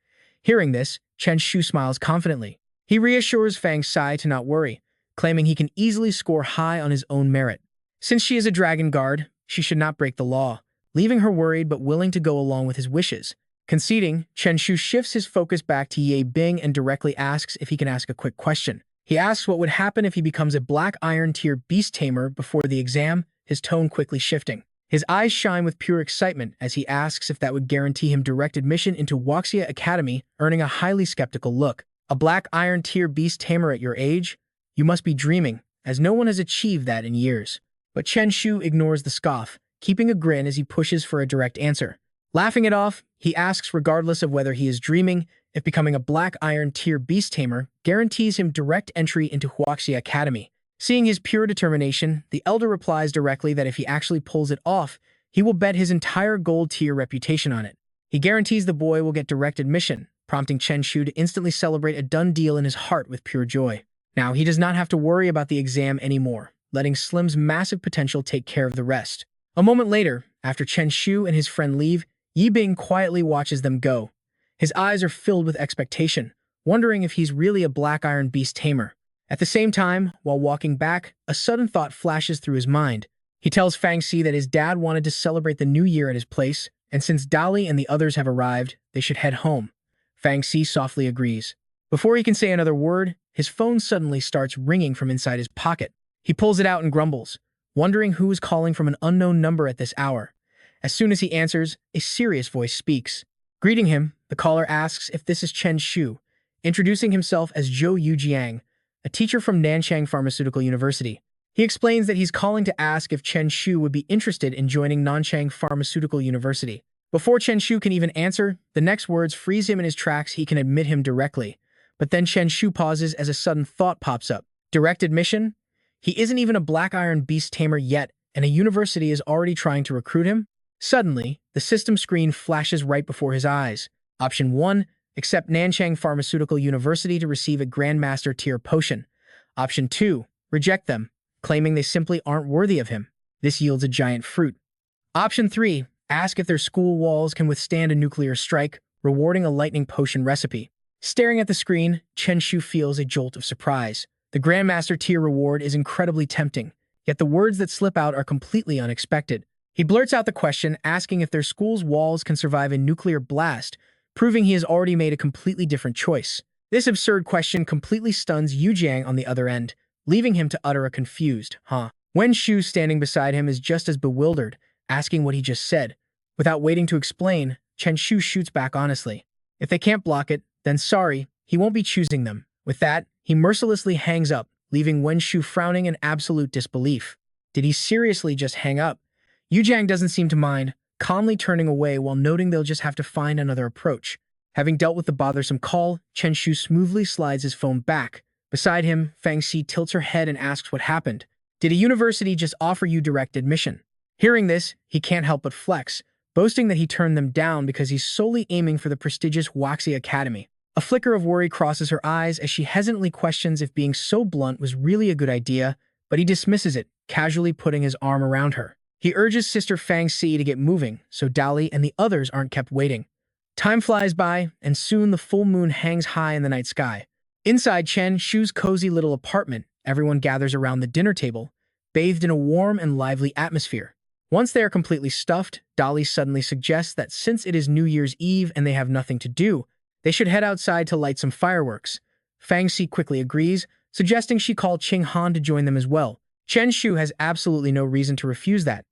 Hearing this, Chen Shu smiles confidently. He reassures Fang Sai to not worry, claiming he can easily score high on his own merit. Since she is a dragon guard, she should not break the law, leaving her worried but willing to go along with his wishes. Conceding, Chen Shu shifts his focus back to Ye Bing and directly asks if he can ask a quick question. He asks what would happen if he becomes a Black Iron Tier Beast Tamer before the exam, his tone quickly shifting. His eyes shine with pure excitement as he asks if that would guarantee him direct admission into Wuxia Academy, earning a highly skeptical look. A Black Iron Tier Beast Tamer at your age? You must be dreaming, as no one has achieved that in years. But Chen Shu ignores the scoff, keeping a grin as he pushes for a direct answer. Laughing it off, he asks regardless of whether he is dreaming, if becoming a Black Iron Tier Beast Tamer guarantees him direct entry into Wuxia Academy. Seeing his pure determination, the elder replies directly that if he actually pulls it off, he will bet his entire gold tier reputation on it. He guarantees the boy will get direct admission, prompting Chen Shu to instantly celebrate a done deal in his heart with pure joy. Now, he does not have to worry about the exam anymore, letting Slim's massive potential take care of the rest. A moment later, after Chen Shu and his friend leave, Yibing quietly watches them go. His eyes are filled with expectation, wondering if he's really a Black Iron Beast Tamer. At the same time, while walking back, a sudden thought flashes through his mind. He tells Fang Si that his dad wanted to celebrate the new year at his place, and since Dali and the others have arrived, they should head home. Fang Si softly agrees. Before he can say another word, his phone suddenly starts ringing from inside his pocket. He pulls it out and grumbles, wondering who is calling from an unknown number at this hour. As soon as he answers, a serious voice speaks. Greeting him, the caller asks if this is Chen Shu, introducing himself as Zhou Yujiang, a teacher from Nanchang Pharmaceutical University. He explains that he's calling to ask if Chen Shu would be interested in joining Nanchang Pharmaceutical University. Before Chen Shu can even answer, the next words freeze him in his tracks. He can admit him directly. But then Chen Shu pauses as a sudden thought pops up. Direct admission? He isn't even a Black Iron Beast Tamer yet, and a university is already trying to recruit him? Suddenly, the system screen flashes right before his eyes. Option 1, accept Nanchang Pharmaceutical University to receive a Grandmaster tier potion. Option 2, reject them, claiming they simply aren't worthy of him. This yields a giant fruit. Option 3, ask if their school walls can withstand a nuclear strike, rewarding a lightning potion recipe. Staring at the screen, Chen Shu feels a jolt of surprise. The Grandmaster tier reward is incredibly tempting, yet the words that slip out are completely unexpected. He blurts out the question, asking if their school's walls can survive a nuclear blast, proving he has already made a completely different choice. This absurd question completely stuns Yu Jiang on the other end, leaving him to utter a confused, huh? Wen Shu standing beside him is just as bewildered, asking what he just said. Without waiting to explain, Chen Shu shoots back honestly. If they can't block it, then sorry, he won't be choosing them. With that, he mercilessly hangs up, leaving Wen Shu frowning in absolute disbelief. Did he seriously just hang up? Yu Jiang doesn't seem to mind, calmly turning away while noting they'll just have to find another approach. Having dealt with the bothersome call, Chen Shu smoothly slides his phone back. Beside him, Fang Si tilts her head and asks what happened. Did a university just offer you direct admission? Hearing this, he can't help but flex, boasting that he turned them down because he's solely aiming for the prestigious Wuxia Academy. A flicker of worry crosses her eyes as she hesitantly questions if being so blunt was really a good idea, but he dismisses it, casually putting his arm around her. He urges Sister Fang Si to get moving, so Dali and the others aren't kept waiting. Time flies by, and soon the full moon hangs high in the night sky. Inside Chen Shu's cozy little apartment, everyone gathers around the dinner table, bathed in a warm and lively atmosphere. Once they are completely stuffed, Dali suddenly suggests that since it is New Year's Eve and they have nothing to do, they should head outside to light some fireworks. Fang Si quickly agrees, suggesting she call Qing Han to join them as well. Chen Shu has absolutely no reason to refuse that.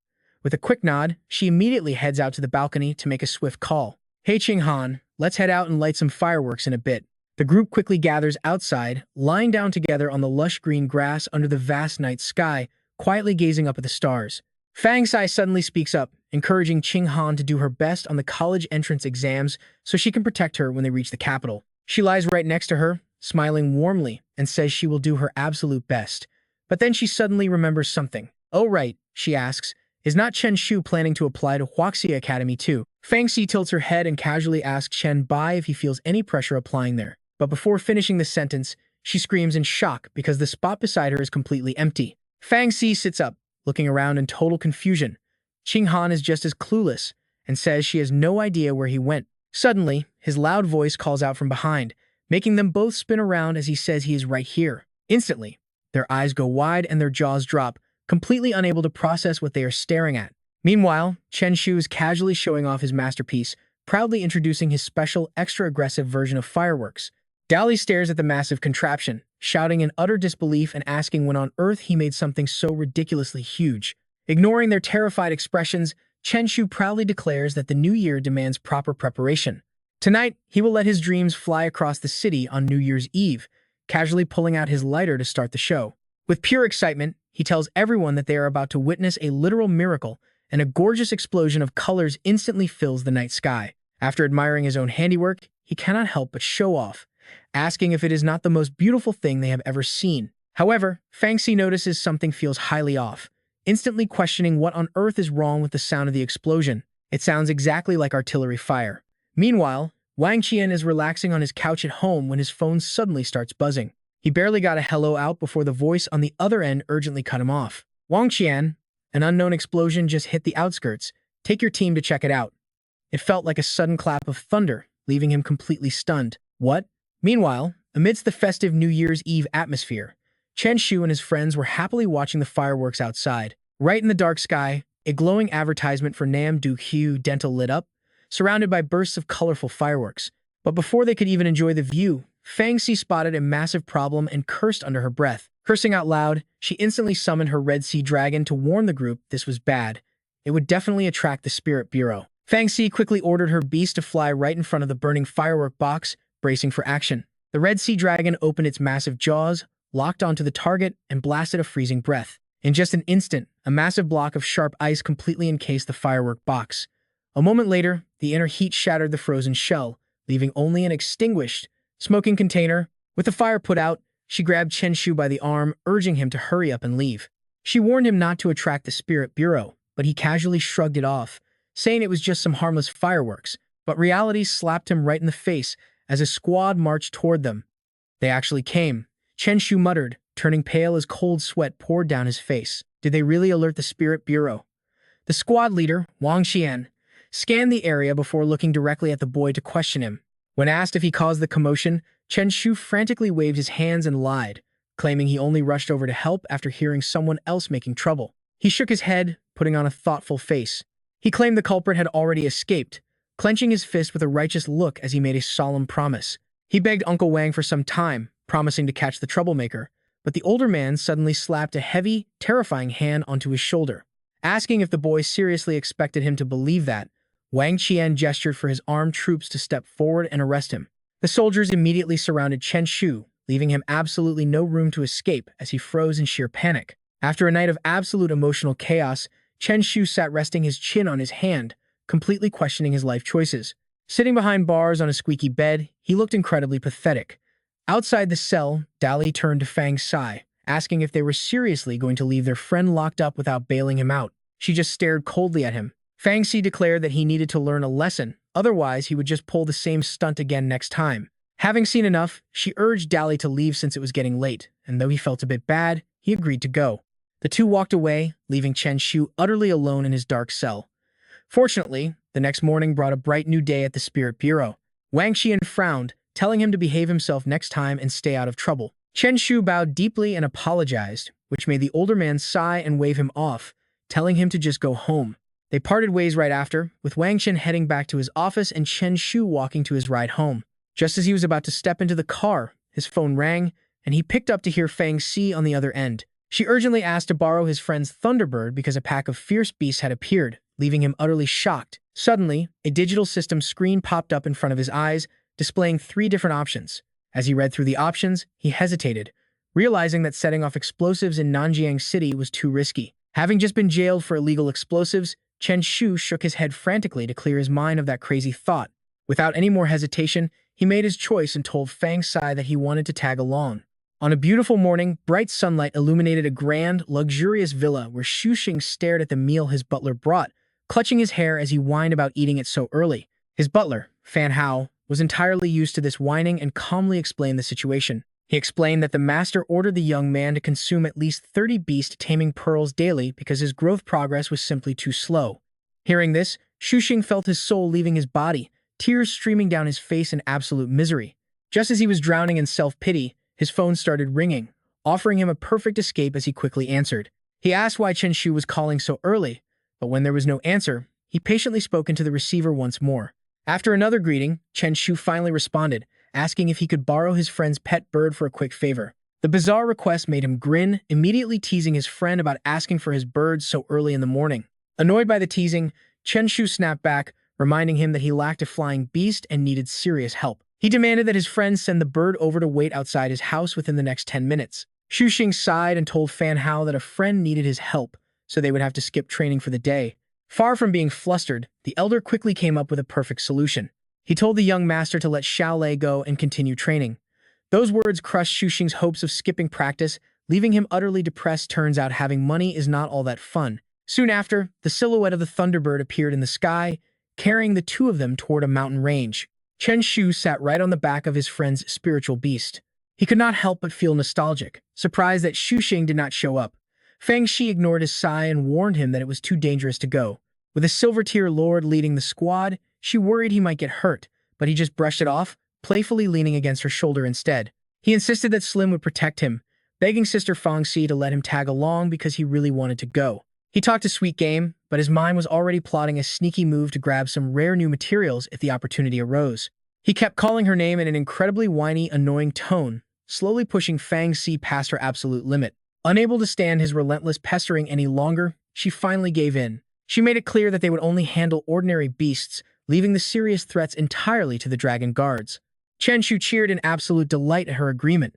With a quick nod, she immediately heads out to the balcony to make a swift call. Hey Qing Han, let's head out and light some fireworks in a bit. The group quickly gathers outside, lying down together on the lush green grass under the vast night sky, quietly gazing up at the stars. Fang Si suddenly speaks up, encouraging Qing Han to do her best on the college entrance exams so she can protect her when they reach the capital. She lies right next to her, smiling warmly, and says she will do her absolute best. But then she suddenly remembers something. "Oh right," she asks, "is not Chen Shu planning to apply to Huaxia Academy too?" Fang Xi tilts her head and casually asks Chen Bai if he feels any pressure applying there. But before finishing the sentence, she screams in shock because the spot beside her is completely empty. Fang Xi sits up, looking around in total confusion. Qing Han is just as clueless and says she has no idea where he went. Suddenly, his loud voice calls out from behind, making them both spin around as he says he is right here. Instantly, their eyes go wide and their jaws drop, completely unable to process what they are staring at. Meanwhile, Chen Shu is casually showing off his masterpiece, proudly introducing his special, extra-aggressive version of fireworks. Dali stares at the massive contraption, shouting in utter disbelief and asking when on earth he made something so ridiculously huge. Ignoring their terrified expressions, Chen Shu proudly declares that the new year demands proper preparation. Tonight, he will let his dreams fly across the city on New Year's Eve, casually pulling out his lighter to start the show. With pure excitement, he tells everyone that they are about to witness a literal miracle, and a gorgeous explosion of colors instantly fills the night sky. After admiring his own handiwork, he cannot help but show off, asking if it is not the most beautiful thing they have ever seen. However, Fang Xi notices something feels highly off, instantly questioning what on earth is wrong with the sound of the explosion. It sounds exactly like artillery fire. Meanwhile, Wang Qian is relaxing on his couch at home when his phone suddenly starts buzzing. He barely got a hello out before the voice on the other end urgently cut him off. "Wang Qian, an unknown explosion just hit the outskirts. Take your team to check it out." It felt like a sudden clap of thunder, leaving him completely stunned. What? Meanwhile, amidst the festive New Year's Eve atmosphere, Chen Shu and his friends were happily watching the fireworks outside. Right in the dark sky, a glowing advertisement for Nam Du Hu Dental lit up, surrounded by bursts of colorful fireworks. But before they could even enjoy the view, Fang Xi spotted a massive problem and cursed under her breath. Cursing out loud, she instantly summoned her Red Sea Dragon to warn the group this was bad. It would definitely attract the Spirit Bureau. Fang Xi quickly ordered her beast to fly right in front of the burning firework box, bracing for action. The Red Sea Dragon opened its massive jaws, locked onto the target, and blasted a freezing breath. In just an instant, a massive block of sharp ice completely encased the firework box. A moment later, the inner heat shattered the frozen shell, leaving only an extinguished, smoking container. With the fire put out, she grabbed Chen Shu by the arm, urging him to hurry up and leave. She warned him not to attract the Spirit Bureau, but he casually shrugged it off, saying it was just some harmless fireworks. But reality slapped him right in the face as a squad marched toward them. They actually came. Chen Shu muttered, turning pale as cold sweat poured down his face. Did they really alert the Spirit Bureau? The squad leader, Wang Xian, scanned the area before looking directly at the boy to question him. When asked if he caused the commotion, Chen Shu frantically waved his hands and lied, claiming he only rushed over to help after hearing someone else making trouble. He shook his head, putting on a thoughtful face. He claimed the culprit had already escaped, clenching his fist with a righteous look as he made a solemn promise. He begged Uncle Wang for some time, promising to catch the troublemaker, but the older man suddenly slapped a heavy, terrifying hand onto his shoulder. Asking if the boy seriously expected him to believe that, Wang Qian gestured for his armed troops to step forward and arrest him. The soldiers immediately surrounded Chen Shu, leaving him absolutely no room to escape as he froze in sheer panic. After a night of absolute emotional chaos, Chen Shu sat resting his chin on his hand, completely questioning his life choices. Sitting behind bars on a squeaky bed, he looked incredibly pathetic. Outside the cell, Dali turned to Fang Xi, asking if they were seriously going to leave their friend locked up without bailing him out. She just stared coldly at him. Fang Xi declared that he needed to learn a lesson, otherwise he would just pull the same stunt again next time. Having seen enough, she urged Dali to leave since it was getting late, and though he felt a bit bad, he agreed to go. The two walked away, leaving Chen Shu utterly alone in his dark cell. Fortunately, the next morning brought a bright new day at the Spirit Bureau. Wang Xian frowned, telling him to behave himself next time and stay out of trouble. Chen Shu bowed deeply and apologized, which made the older man sigh and wave him off, telling him to just go home. They parted ways right after, with Wang Qian heading back to his office and Chen Shu walking to his ride home. Just as he was about to step into the car, his phone rang, and he picked up to hear Fang Xi on the other end. She urgently asked to borrow his friend's Thunderbird because a pack of fierce beasts had appeared, leaving him utterly shocked. Suddenly, a digital system screen popped up in front of his eyes, displaying 3 different options. As he read through the options, he hesitated, realizing that setting off explosives in Nanjiang City was too risky. Having just been jailed for illegal explosives, Chen Shu shook his head frantically to clear his mind of that crazy thought. Without any more hesitation, he made his choice and told Fang Sai that he wanted to tag along. On a beautiful morning, bright sunlight illuminated a grand, luxurious villa where Shu Xing stared at the meal his butler brought, clutching his hair as he whined about eating it so early. His butler, Fan Hao, was entirely used to this whining and calmly explained the situation. He explained that the master ordered the young man to consume at least 30 beast taming pearls daily because his growth progress was simply too slow. Hearing this, Shu Xing felt his soul leaving his body, tears streaming down his face in absolute misery. Just as he was drowning in self-pity, his phone started ringing, offering him a perfect escape as he quickly answered. He asked why Chen Shu was calling so early, but when there was no answer, he patiently spoke into the receiver once more. After another greeting, Chen Shu finally responded, asking if he could borrow his friend's pet bird for a quick favor. The bizarre request made him grin, immediately teasing his friend about asking for his bird so early in the morning. Annoyed by the teasing, Chen Shu snapped back, reminding him that he lacked a flying beast and needed serious help. He demanded that his friend send the bird over to wait outside his house within the next 10 minutes. Shu Xing sighed and told Fan Hao that a friend needed his help, so they would have to skip training for the day. Far from being flustered, the elder quickly came up with a perfect solution. He told the young master to let Xiaolei go and continue training. Those words crushed Shu Xing's hopes of skipping practice, leaving him utterly depressed. Turns out having money is not all that fun. Soon after, the silhouette of the Thunderbird appeared in the sky, carrying the two of them toward a mountain range. Chen Shu sat right on the back of his friend's spiritual beast. He could not help but feel nostalgic, surprised that Shu Xing did not show up. Fang Shi ignored his sigh and warned him that it was too dangerous to go. With a silver-tier lord leading the squad, she worried he might get hurt, but he just brushed it off, playfully leaning against her shoulder instead. He insisted that Slim would protect him, begging Sister Fang Xi to let him tag along because he really wanted to go. He talked a sweet game, but his mind was already plotting a sneaky move to grab some rare new materials if the opportunity arose. He kept calling her name in an incredibly whiny, annoying tone, slowly pushing Fang Xi past her absolute limit. Unable to stand his relentless pestering any longer, she finally gave in. She made it clear that they would only handle ordinary beasts, leaving the serious threats entirely to the dragon guards. Chen Shu cheered in absolute delight at her agreement,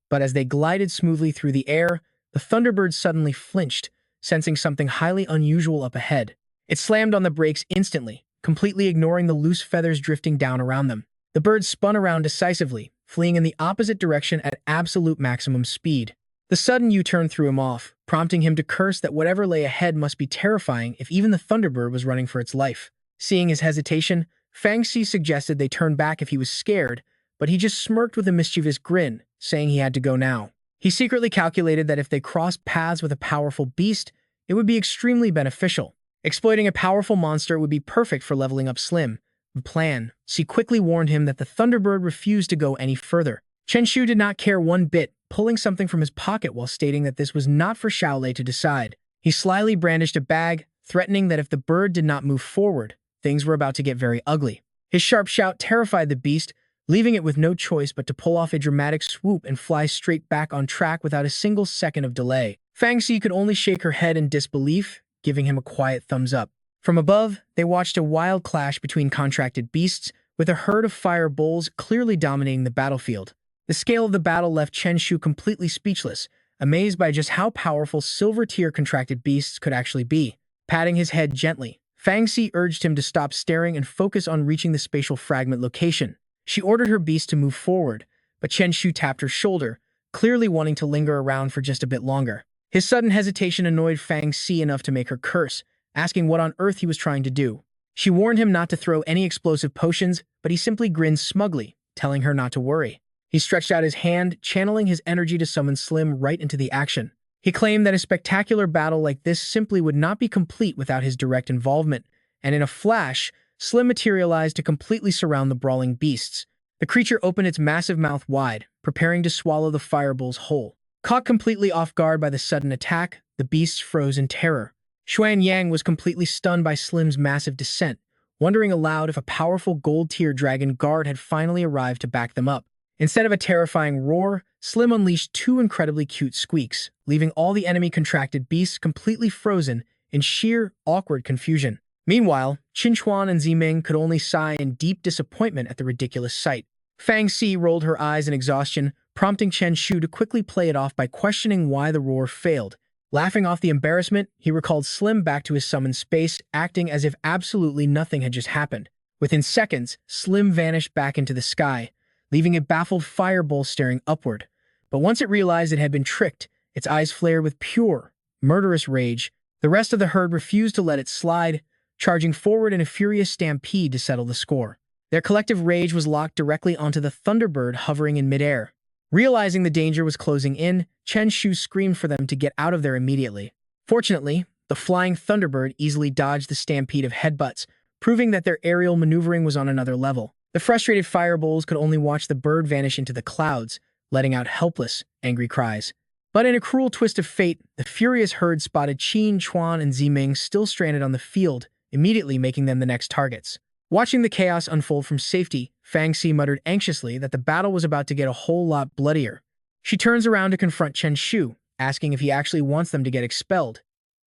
but as they glided smoothly through the air, the Thunderbird suddenly flinched, sensing something highly unusual up ahead. It slammed on the brakes instantly, completely ignoring the loose feathers drifting down around them. The bird spun around decisively, fleeing in the opposite direction at absolute maximum speed. The sudden U-turn threw him off, prompting him to curse that whatever lay ahead must be terrifying if even the Thunderbird was running for its life. Seeing his hesitation, Fang Xi suggested they turn back if he was scared, but he just smirked with a mischievous grin, saying he had to go now. He secretly calculated that if they crossed paths with a powerful beast, it would be extremely beneficial. Exploiting a powerful monster would be perfect for leveling up Slim. The plan. Xi quickly warned him that the Thunderbird refused to go any further. Chen Shu did not care one bit, pulling something from his pocket while stating that this was not for Xiaolei to decide. He slyly brandished a bag, threatening that if the bird did not move forward, things were about to get very ugly. His sharp shout terrified the beast, leaving it with no choice but to pull off a dramatic swoop and fly straight back on track without a single second of delay. Fang Xi could only shake her head in disbelief, giving him a quiet thumbs up. From above, they watched a wild clash between contracted beasts, with a herd of fire bulls clearly dominating the battlefield. The scale of the battle left Chen Shu completely speechless, amazed by just how powerful silver-tier contracted beasts could actually be. Patting his head gently, Fang Xi urged him to stop staring and focus on reaching the spatial fragment location. She ordered her beast to move forward, but Chen Shu tapped her shoulder, clearly wanting to linger around for just a bit longer. His sudden hesitation annoyed Fang Xi enough to make her curse, asking what on earth he was trying to do. She warned him not to throw any explosive potions, but he simply grinned smugly, telling her not to worry. He stretched out his hand, channeling his energy to summon Slim right into the action. He claimed that a spectacular battle like this simply would not be complete without his direct involvement, and in a flash, Slim materialized to completely surround the brawling beasts. The creature opened its massive mouth wide, preparing to swallow the fireballs whole. Caught completely off guard by the sudden attack, the beasts froze in terror. Xuan Yang was completely stunned by Slim's massive descent, wondering aloud if a powerful gold-tier dragon guard had finally arrived to back them up. Instead of a terrifying roar, Slim unleashed two incredibly cute squeaks, leaving all the enemy contracted beasts completely frozen in sheer, awkward confusion. Meanwhile, Qinchuan and Ziming could only sigh in deep disappointment at the ridiculous sight. Fang Xi rolled her eyes in exhaustion, prompting Chen Shu to quickly play it off by questioning why the roar failed. Laughing off the embarrassment, he recalled Slim back to his summoned space, acting as if absolutely nothing had just happened. Within seconds, Slim vanished back into the sky, leaving a baffled fireball staring upward. But once it realized it had been tricked, its eyes flared with pure, murderous rage. The rest of the herd refused to let it slide, charging forward in a furious stampede to settle the score. Their collective rage was locked directly onto the Thunderbird hovering in midair. Realizing the danger was closing in, Chen Shu screamed for them to get out of there immediately. Fortunately, the flying Thunderbird easily dodged the stampede of headbutts, proving that their aerial maneuvering was on another level. The frustrated fireballs could only watch the bird vanish into the clouds, letting out helpless, angry cries. But in a cruel twist of fate, the furious herd spotted Qin, Chuan, and Ziming still stranded on the field, immediately making them the next targets. Watching the chaos unfold from safety, Fang Xi muttered anxiously that the battle was about to get a whole lot bloodier. She turns around to confront Chen Shu, asking if he actually wants them to get expelled.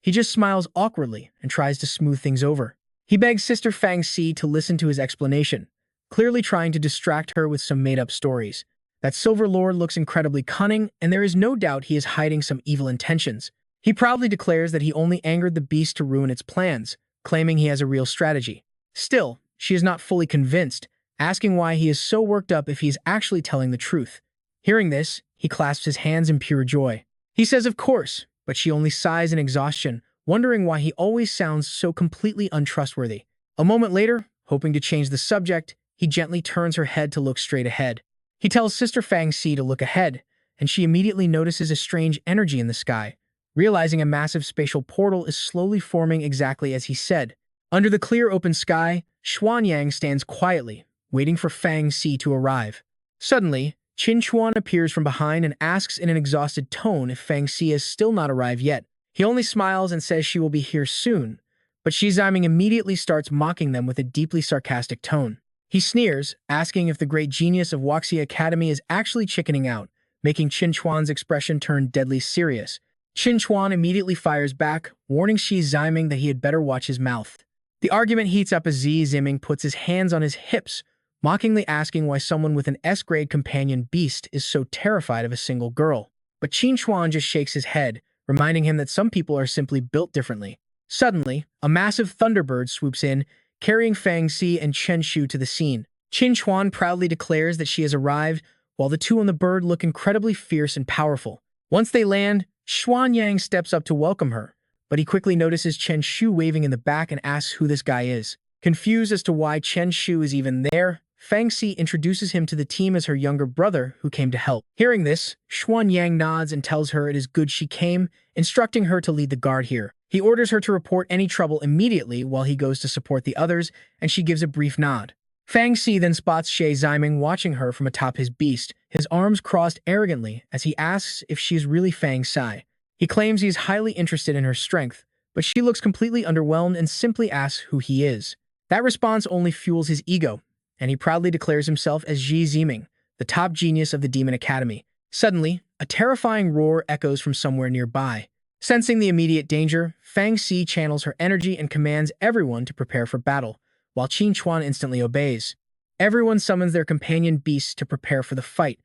He just smiles awkwardly and tries to smooth things over. He begs Sister Fang Xi to listen to his explanation, clearly trying to distract her with some made-up stories. That Silver Lord looks incredibly cunning, and there is no doubt he is hiding some evil intentions. He proudly declares that he only angered the beast to ruin its plans, claiming he has a real strategy. Still, she is not fully convinced, asking why he is so worked up if he is actually telling the truth. Hearing this, he clasps his hands in pure joy. He says of course, but she only sighs in exhaustion, wondering why he always sounds so completely untrustworthy. A moment later, hoping to change the subject, he gently turns her head to look straight ahead. He tells Sister Fang Xi to look ahead, and she immediately notices a strange energy in the sky, realizing a massive spatial portal is slowly forming exactly as he said. Under the clear open sky, Xuanyang stands quietly, waiting for Fang Xi to arrive. Suddenly, Qin Chuan appears from behind and asks in an exhausted tone if Fang Xi has still not arrived yet. He only smiles and says she will be here soon, but Shi Ziming immediately starts mocking them with a deeply sarcastic tone. He sneers, asking if the great genius of Wuxia Academy is actually chickening out, making Qin Chuan's expression turn deadly serious. Qin Chuan immediately fires back, warning Shi Ziming that he had better watch his mouth. The argument heats up as Xi Ziming puts his hands on his hips, mockingly asking why someone with an S-grade companion beast is so terrified of a single girl. But Qin Chuan just shakes his head, reminding him that some people are simply built differently. Suddenly, a massive Thunderbird swoops in, carrying Fang Xi and Chen Shu to the scene. Qin Chuan proudly declares that she has arrived, while the two on the bird look incredibly fierce and powerful. Once they land, Xuanyang steps up to welcome her, but he quickly notices Chen Shu waving in the back and asks who this guy is. Confused as to why Chen Shu is even there, Fang Xi introduces him to the team as her younger brother who came to help. Hearing this, Xuanyang nods and tells her it is good she came, instructing her to lead the guard here. He orders her to report any trouble immediately while he goes to support the others, and she gives a brief nod. Fang Xi then spots Shi Ziming watching her from atop his beast, his arms crossed arrogantly as he asks if she is really Fang Xi. He claims he is highly interested in her strength, but she looks completely underwhelmed and simply asks who he is. That response only fuels his ego, and he proudly declares himself as Xi Ziming, the top genius of the Demon Academy. Suddenly, a terrifying roar echoes from somewhere nearby. Sensing the immediate danger, Fang Xi channels her energy and commands everyone to prepare for battle, while Qin Chuan instantly obeys. Everyone summons their companion beasts to prepare for the fight.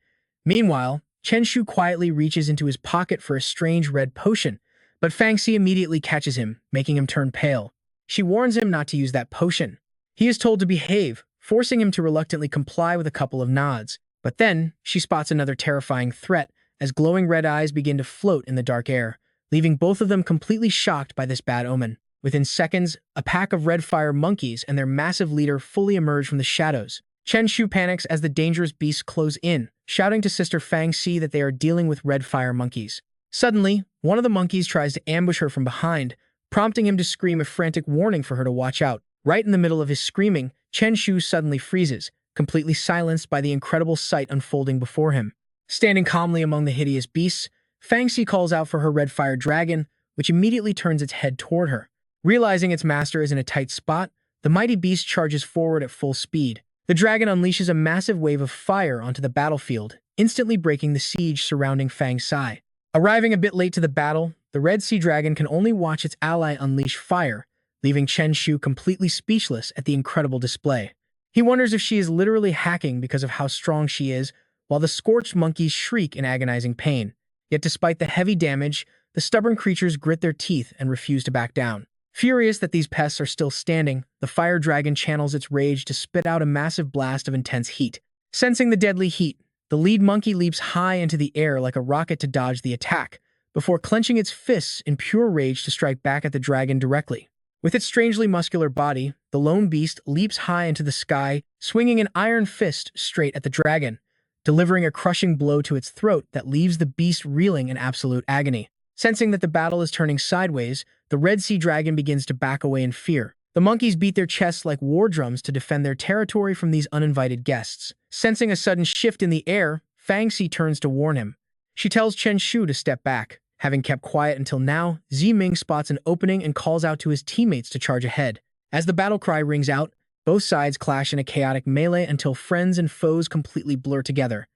Meanwhile, Chen Shu quietly reaches into his pocket for a strange red potion, but Fang Xi immediately catches him, making him turn pale. She warns him not to use that potion. He is told to behave, forcing him to reluctantly comply with a couple of nods. But then, she spots another terrifying threat as glowing red eyes begin to float in the dark air, leaving both of them completely shocked by this bad omen. Within seconds, a pack of red fire monkeys and their massive leader fully emerge from the shadows. Chen Shu panics as the dangerous beasts close in, shouting to Sister Fang Xi that they are dealing with red fire monkeys. Suddenly, one of the monkeys tries to ambush her from behind, prompting him to scream a frantic warning for her to watch out. Right in the middle of his screaming, Chen Shu suddenly freezes, completely silenced by the incredible sight unfolding before him. Standing calmly among the hideous beasts, Fang Xi calls out for her red fire dragon, which immediately turns its head toward her. Realizing its master is in a tight spot, the mighty beast charges forward at full speed. The dragon unleashes a massive wave of fire onto the battlefield, instantly breaking the siege surrounding Fang Xi. Arriving a bit late to the battle, the Red Sea Dragon can only watch its ally unleash fire, leaving Chen Shu completely speechless at the incredible display. He wonders if she is literally hacking because of how strong she is, while the scorched monkeys shriek in agonizing pain. Yet despite the heavy damage, the stubborn creatures grit their teeth and refuse to back down. Furious that these pests are still standing, the fire dragon channels its rage to spit out a massive blast of intense heat. Sensing the deadly heat, the lead monkey leaps high into the air like a rocket to dodge the attack, before clenching its fists in pure rage to strike back at the dragon directly. With its strangely muscular body, the lone beast leaps high into the sky, swinging an iron fist straight at the dragon, delivering a crushing blow to its throat that leaves the beast reeling in absolute agony. Sensing that the battle is turning sideways, the Red Sea Dragon begins to back away in fear. The monkeys beat their chests like war drums to defend their territory from these uninvited guests. Sensing a sudden shift in the air, Fang Xi turns to warn him. She tells Chen Shu to step back. Having kept quiet until now, Ziming spots an opening and calls out to his teammates to charge ahead. As the battle cry rings out, both sides clash in a chaotic melee until friends and foes completely blur together.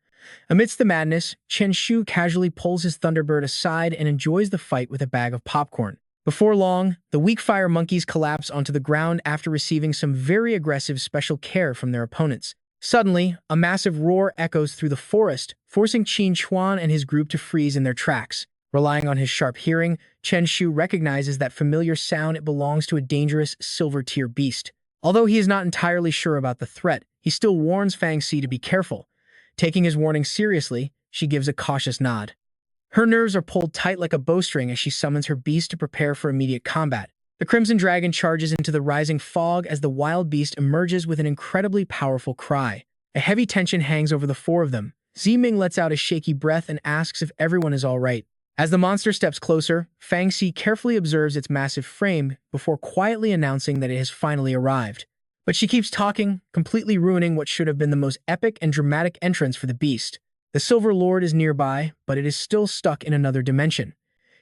Amidst the madness, Chen Shu casually pulls his Thunderbird aside and enjoys the fight with a bag of popcorn. Before long, the weak fire monkeys collapse onto the ground after receiving some very aggressive special care from their opponents. Suddenly, a massive roar echoes through the forest, forcing Qin Chuan and his group to freeze in their tracks. Relying on his sharp hearing, Chen Shu recognizes that familiar sound. It belongs to a dangerous silver-tier beast. Although he is not entirely sure about the threat, he still warns Fang Xi to be careful. Taking his warning seriously, she gives a cautious nod. Her nerves are pulled tight like a bowstring as she summons her beast to prepare for immediate combat. The Crimson Dragon charges into the rising fog as the wild beast emerges with an incredibly powerful cry. A heavy tension hangs over the four of them. Ziming lets out a shaky breath and asks if everyone is all right. As the monster steps closer, Fang Xi carefully observes its massive frame before quietly announcing that it has finally arrived. But she keeps talking, completely ruining what should have been the most epic and dramatic entrance for the beast. The Silver Lord is nearby, but it is still stuck in another dimension.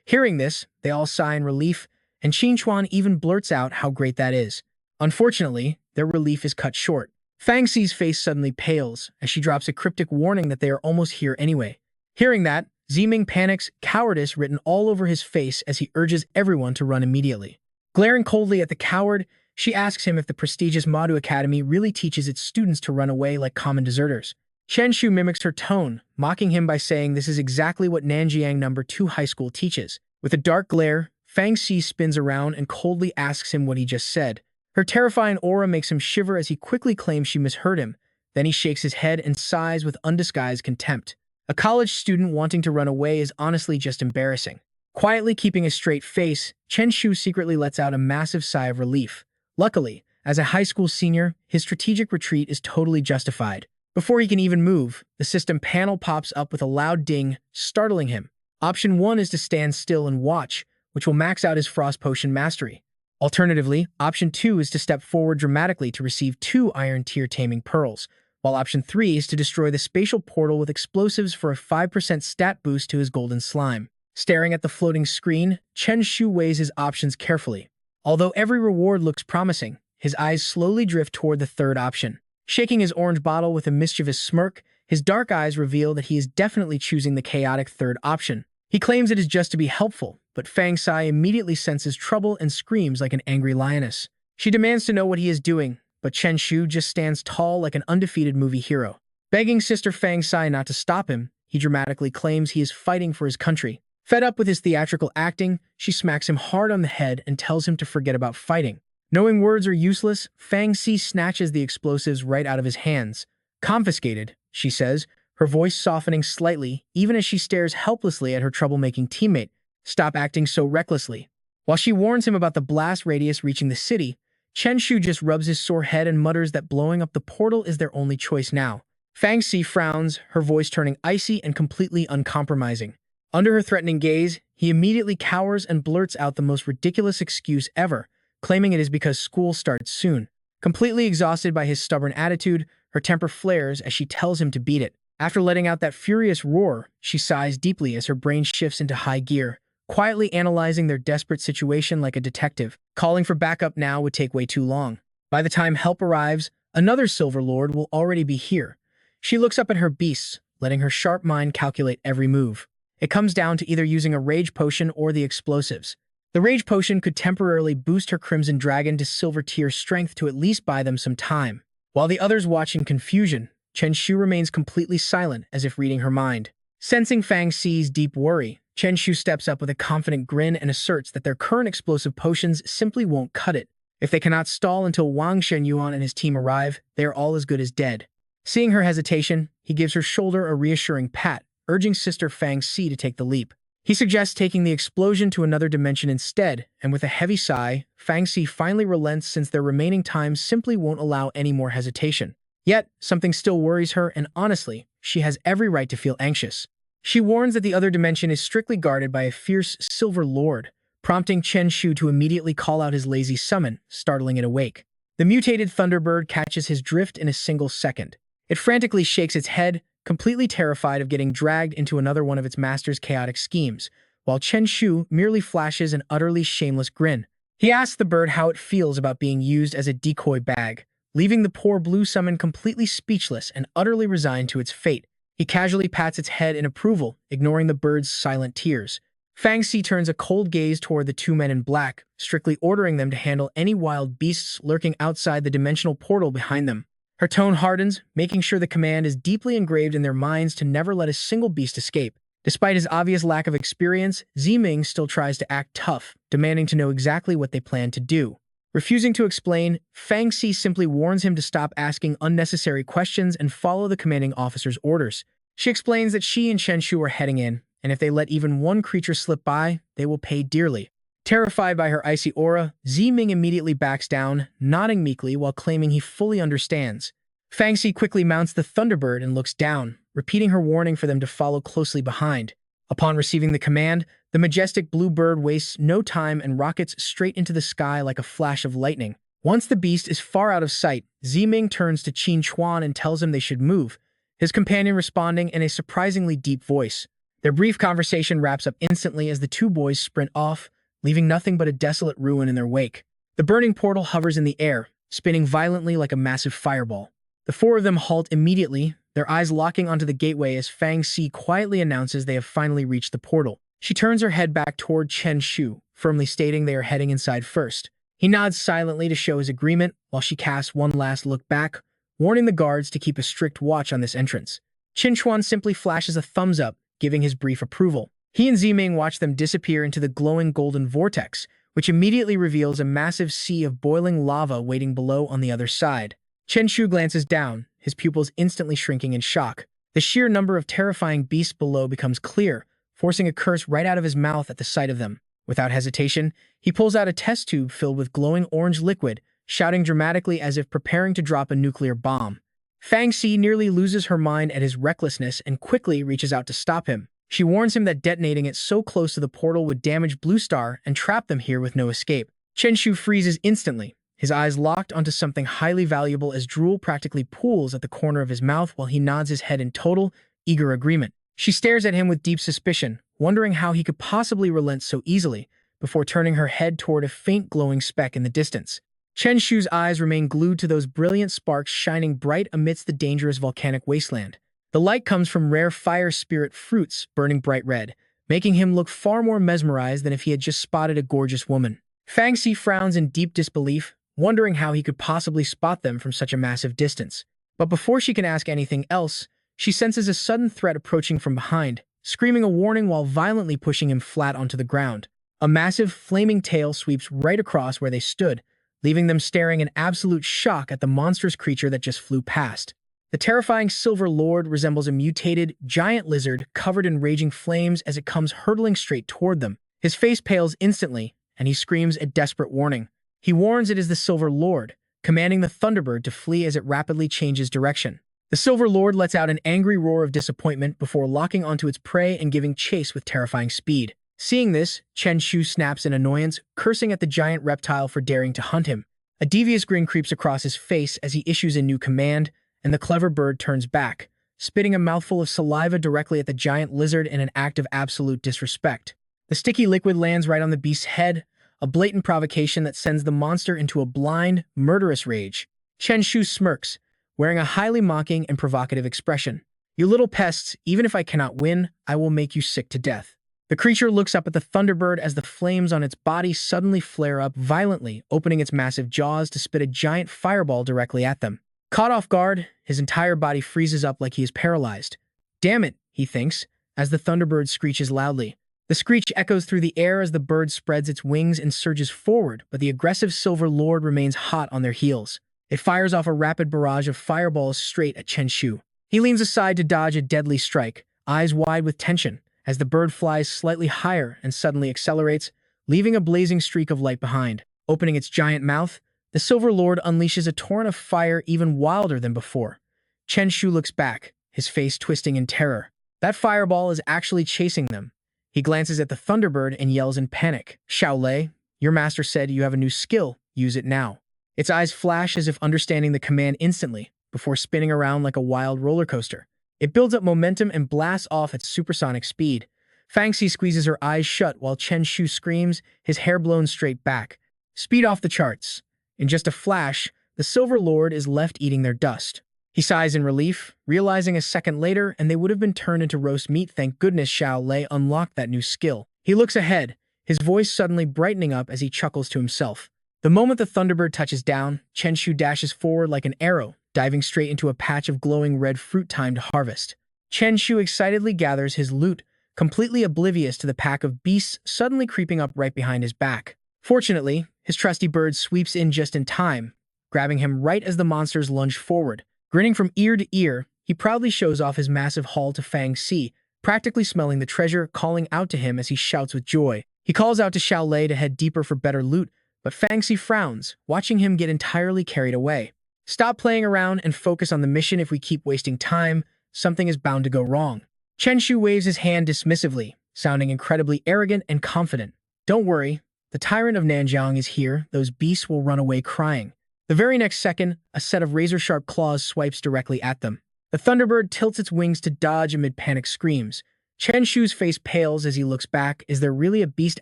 Hearing this, they all sigh in relief, and Qin Chuan even blurts out how great that is. Unfortunately, their relief is cut short. Fang Xi's face suddenly pales as she drops a cryptic warning that they are almost here anyway. Hearing that, Ziming panics, cowardice written all over his face as he urges everyone to run immediately. Glaring coldly at the coward, she asks him if the prestigious Manhwa Academy really teaches its students to run away like common deserters. Chen Shu mimics her tone, mocking him by saying this is exactly what Nanjiang No. 2 High School teaches. With a dark glare, Fang Xi spins around and coldly asks him what he just said. Her terrifying aura makes him shiver as he quickly claims she misheard him. Then he shakes his head and sighs with undisguised contempt. A college student wanting to run away is honestly just embarrassing. Quietly keeping a straight face, Chen Shu secretly lets out a massive sigh of relief. Luckily, as a high school senior, his strategic retreat is totally justified. Before he can even move, the system panel pops up with a loud ding, startling him. Option 1 is to stand still and watch, which will max out his Frost Potion mastery. Alternatively, Option 2 is to step forward dramatically to receive 2 Iron Tier Taming Pearls, while Option 3 is to destroy the spatial portal with explosives for a 5% stat boost to his golden slime. Staring at the floating screen, Chen Shu weighs his options carefully. Although every reward looks promising, his eyes slowly drift toward the third option. Shaking his orange bottle with a mischievous smirk, his dark eyes reveal that he is definitely choosing the chaotic third option. He claims it is just to be helpful, but Fang Xi immediately senses trouble and screams like an angry lioness. She demands to know what he is doing, but Chen Shu just stands tall like an undefeated movie hero. Begging Sister Fang Xi not to stop him, he dramatically claims he is fighting for his country. Fed up with his theatrical acting, she smacks him hard on the head and tells him to forget about fighting. Knowing words are useless, Fang Xi snatches the explosives right out of his hands. Confiscated, she says, her voice softening slightly even as she stares helplessly at her troublemaking teammate. Stop acting so recklessly. While she warns him about the blast radius reaching the city, Chen Shu just rubs his sore head and mutters that blowing up the portal is their only choice now. Fang Xi frowns, her voice turning icy and completely uncompromising. Under her threatening gaze, he immediately cowers and blurts out the most ridiculous excuse ever, claiming it is because school starts soon. Completely exhausted by his stubborn attitude, her temper flares as she tells him to beat it. After letting out that furious roar, she sighs deeply as her brain shifts into high gear, quietly analyzing their desperate situation like a detective. Calling for backup now would take way too long. By the time help arrives, another Silver Lord will already be here. She looks up at her beasts, letting her sharp mind calculate every move. It comes down to either using a Rage Potion or the explosives. The Rage Potion could temporarily boost her Crimson Dragon to Silver Tier strength to at least buy them some time. While the others watch in confusion, Chen Shu remains completely silent as if reading her mind. Sensing Fang Xi's deep worry, Chen Shu steps up with a confident grin and asserts that their current explosive potions simply won't cut it. If they cannot stall until Wang Shenyuan and his team arrive, they are all as good as dead. Seeing her hesitation, he gives her shoulder a reassuring pat, urging Sister Fang Si to take the leap. He suggests taking the explosion to another dimension instead, and with a heavy sigh, Fang Si finally relents since their remaining time simply won't allow any more hesitation. Yet, something still worries her, and honestly, she has every right to feel anxious. She warns that the other dimension is strictly guarded by a fierce Silver Lord, prompting Chen Shu to immediately call out his lazy summon, startling it awake. The mutated Thunderbird catches his drift in a single second. It frantically shakes its head, completely terrified of getting dragged into another one of its master's chaotic schemes, while Chen Shu merely flashes an utterly shameless grin. He asks the bird how it feels about being used as a decoy bag, leaving the poor blue summon completely speechless and utterly resigned to its fate. He casually pats its head in approval, ignoring the bird's silent tears. Fang Si turns a cold gaze toward the two men in black, strictly ordering them to handle any wild beasts lurking outside the dimensional portal behind them. Her tone hardens, making sure the command is deeply engraved in their minds to never let a single beast escape. Despite his obvious lack of experience, Ziming still tries to act tough, demanding to know exactly what they plan to do. Refusing to explain, Fang Si simply warns him to stop asking unnecessary questions and follow the commanding officer's orders. She explains that she and Chen Shu are heading in, and if they let even one creature slip by, they will pay dearly. Terrified by her icy aura, Ziming immediately backs down, nodding meekly while claiming he fully understands. Fang Si quickly mounts the Thunderbird and looks down, repeating her warning for them to follow closely behind. Upon receiving the command, the majestic blue bird wastes no time and rockets straight into the sky like a flash of lightning. Once the beast is far out of sight, Ziming turns to Qin Chuan and tells him they should move, his companion responding in a surprisingly deep voice. Their brief conversation wraps up instantly as the two boys sprint off, leaving nothing but a desolate ruin in their wake. The burning portal hovers in the air, spinning violently like a massive fireball. The four of them halt immediately, their eyes locking onto the gateway as Fang Si quietly announces they have finally reached the portal. She turns her head back toward Chen Shu, firmly stating they are heading inside first. He nods silently to show his agreement, while she casts one last look back, warning the guards to keep a strict watch on this entrance. Qin Chuan simply flashes a thumbs up, giving his brief approval. He and Ziming watch them disappear into the glowing golden vortex, which immediately reveals a massive sea of boiling lava waiting below on the other side. Chen Shu glances down, his pupils instantly shrinking in shock. The sheer number of terrifying beasts below becomes clear, forcing a curse right out of his mouth at the sight of them. Without hesitation, he pulls out a test tube filled with glowing orange liquid, shouting dramatically as if preparing to drop a nuclear bomb. Fang Si nearly loses her mind at his recklessness and quickly reaches out to stop him. She warns him that detonating it so close to the portal would damage Blue Star and trap them here with no escape. Chen Shu freezes instantly, his eyes locked onto something highly valuable as drool practically pools at the corner of his mouth while he nods his head in total, eager agreement. She stares at him with deep suspicion, wondering how he could possibly relent so easily, before turning her head toward a faint glowing speck in the distance. Chen Shu's eyes remain glued to those brilliant sparks shining bright amidst the dangerous volcanic wasteland. The light comes from rare fire spirit fruits burning bright red, making him look far more mesmerized than if he had just spotted a gorgeous woman. Fang Si frowns in deep disbelief, wondering how he could possibly spot them from such a massive distance. But before she can ask anything else, she senses a sudden threat approaching from behind, screaming a warning while violently pushing him flat onto the ground. A massive, flaming tail sweeps right across where they stood, leaving them staring in absolute shock at the monstrous creature that just flew past. The terrifying Silver Lord resembles a mutated, giant lizard covered in raging flames as it comes hurtling straight toward them. His face pales instantly, and he screams a desperate warning. He warns it is the Silver Lord, commanding the Thunderbird to flee as it rapidly changes direction. The Silver Lord lets out an angry roar of disappointment before locking onto its prey and giving chase with terrifying speed. Seeing this, Chen Shu snaps in annoyance, cursing at the giant reptile for daring to hunt him. A devious grin creeps across his face as he issues a new command, and the clever bird turns back, spitting a mouthful of saliva directly at the giant lizard in an act of absolute disrespect. The sticky liquid lands right on the beast's head, a blatant provocation that sends the monster into a blind, murderous rage. Chen Shu smirks, wearing a highly mocking and provocative expression. "You little pests, even if I cannot win, I will make you sick to death." The creature looks up at the Thunderbird as the flames on its body suddenly flare up violently, opening its massive jaws to spit a giant fireball directly at them. Caught off guard, his entire body freezes up like he is paralyzed. "Damn it," he thinks, as the Thunderbird screeches loudly. The screech echoes through the air as the bird spreads its wings and surges forward, but the aggressive Silver Lord remains hot on their heels. It fires off a rapid barrage of fireballs straight at Chen Shu. He leans aside to dodge a deadly strike, eyes wide with tension, as the bird flies slightly higher and suddenly accelerates, leaving a blazing streak of light behind. Opening its giant mouth, the Silver Lord unleashes a torrent of fire even wilder than before. Chen Shu looks back, his face twisting in terror. That fireball is actually chasing them. He glances at the Thunderbird and yells in panic, "Shaolei, your master said you have a new skill. Use it now." Its eyes flash as if understanding the command instantly, before spinning around like a wild roller coaster. It builds up momentum and blasts off at supersonic speed. Fangxi squeezes her eyes shut while Chen Shu screams, his hair blown straight back. Speed off the charts. In just a flash, the Silver Lord is left eating their dust. He sighs in relief, realizing a second later and they would have been turned into roast meat. Thank goodness Shaolei unlocked that new skill. He looks ahead, his voice suddenly brightening up as he chuckles to himself. The moment the Thunderbird touches down, Chen Shu dashes forward like an arrow, diving straight into a patch of glowing red fruit timed to harvest. Chen Shu excitedly gathers his loot, completely oblivious to the pack of beasts suddenly creeping up right behind his back. Fortunately, his trusty bird sweeps in just in time, grabbing him right as the monsters lunge forward. Grinning from ear to ear, he proudly shows off his massive haul to Fangxi, practically smelling the treasure, calling out to him as he shouts with joy. He calls out to Shaolei to head deeper for better loot, but Fangxi frowns, watching him get entirely carried away. "Stop playing around and focus on the mission. If we keep wasting time, something is bound to go wrong." Chen Shu waves his hand dismissively, sounding incredibly arrogant and confident. "Don't worry, the tyrant of Nanjiang is here. Those beasts will run away crying." The very next second, a set of razor-sharp claws swipes directly at them. The Thunderbird tilts its wings to dodge amid panic screams. Chen Shu's face pales as he looks back. Is there really a beast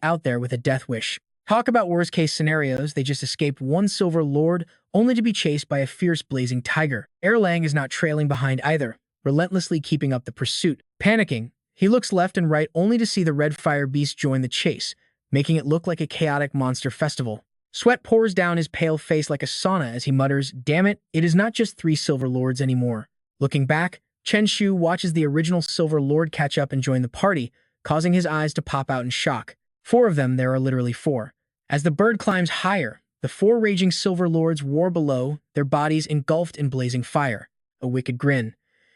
out there with a death wish? Talk about worst-case scenarios. They just escaped one Silver Lord, only to be chased by a fierce blazing tiger. Erlang is not trailing behind either, relentlessly keeping up the pursuit. Panicking, he looks left and right only to see the red fire beast join the chase, making it look like a chaotic monster festival. Sweat pours down his pale face like a sauna as he mutters, "Damn it, it is not just 3 Silver Lords anymore." Looking back, Chen Shu watches the original Silver Lord catch up and join the party, causing his eyes to pop out in shock. 4 of them, there are literally 4. As the bird climbs higher, the 4 raging Silver Lords roar below, their bodies engulfed in blazing fire. A wicked grin.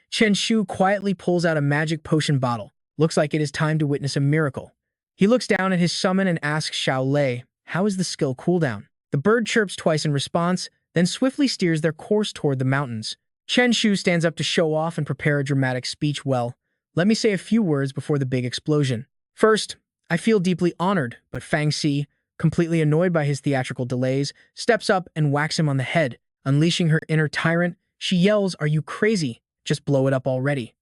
Chen Shu quietly pulls out a magic potion bottle. Looks like it is time to witness a miracle. He looks down at his summon and asks Shaolei, "How is the skill cooldown?" The bird chirps twice in response, then swiftly steers their course toward the mountains. Chen Shu stands up to show off and prepare a dramatic speech. "Well, let me say a few words before the big explosion. First, I feel deeply honored, but Fangxi, completely annoyed by his theatrical delays, steps up and whacks him on the head. Unleashing her inner tyrant, she yells, 'Are you crazy? Just blow it up already.'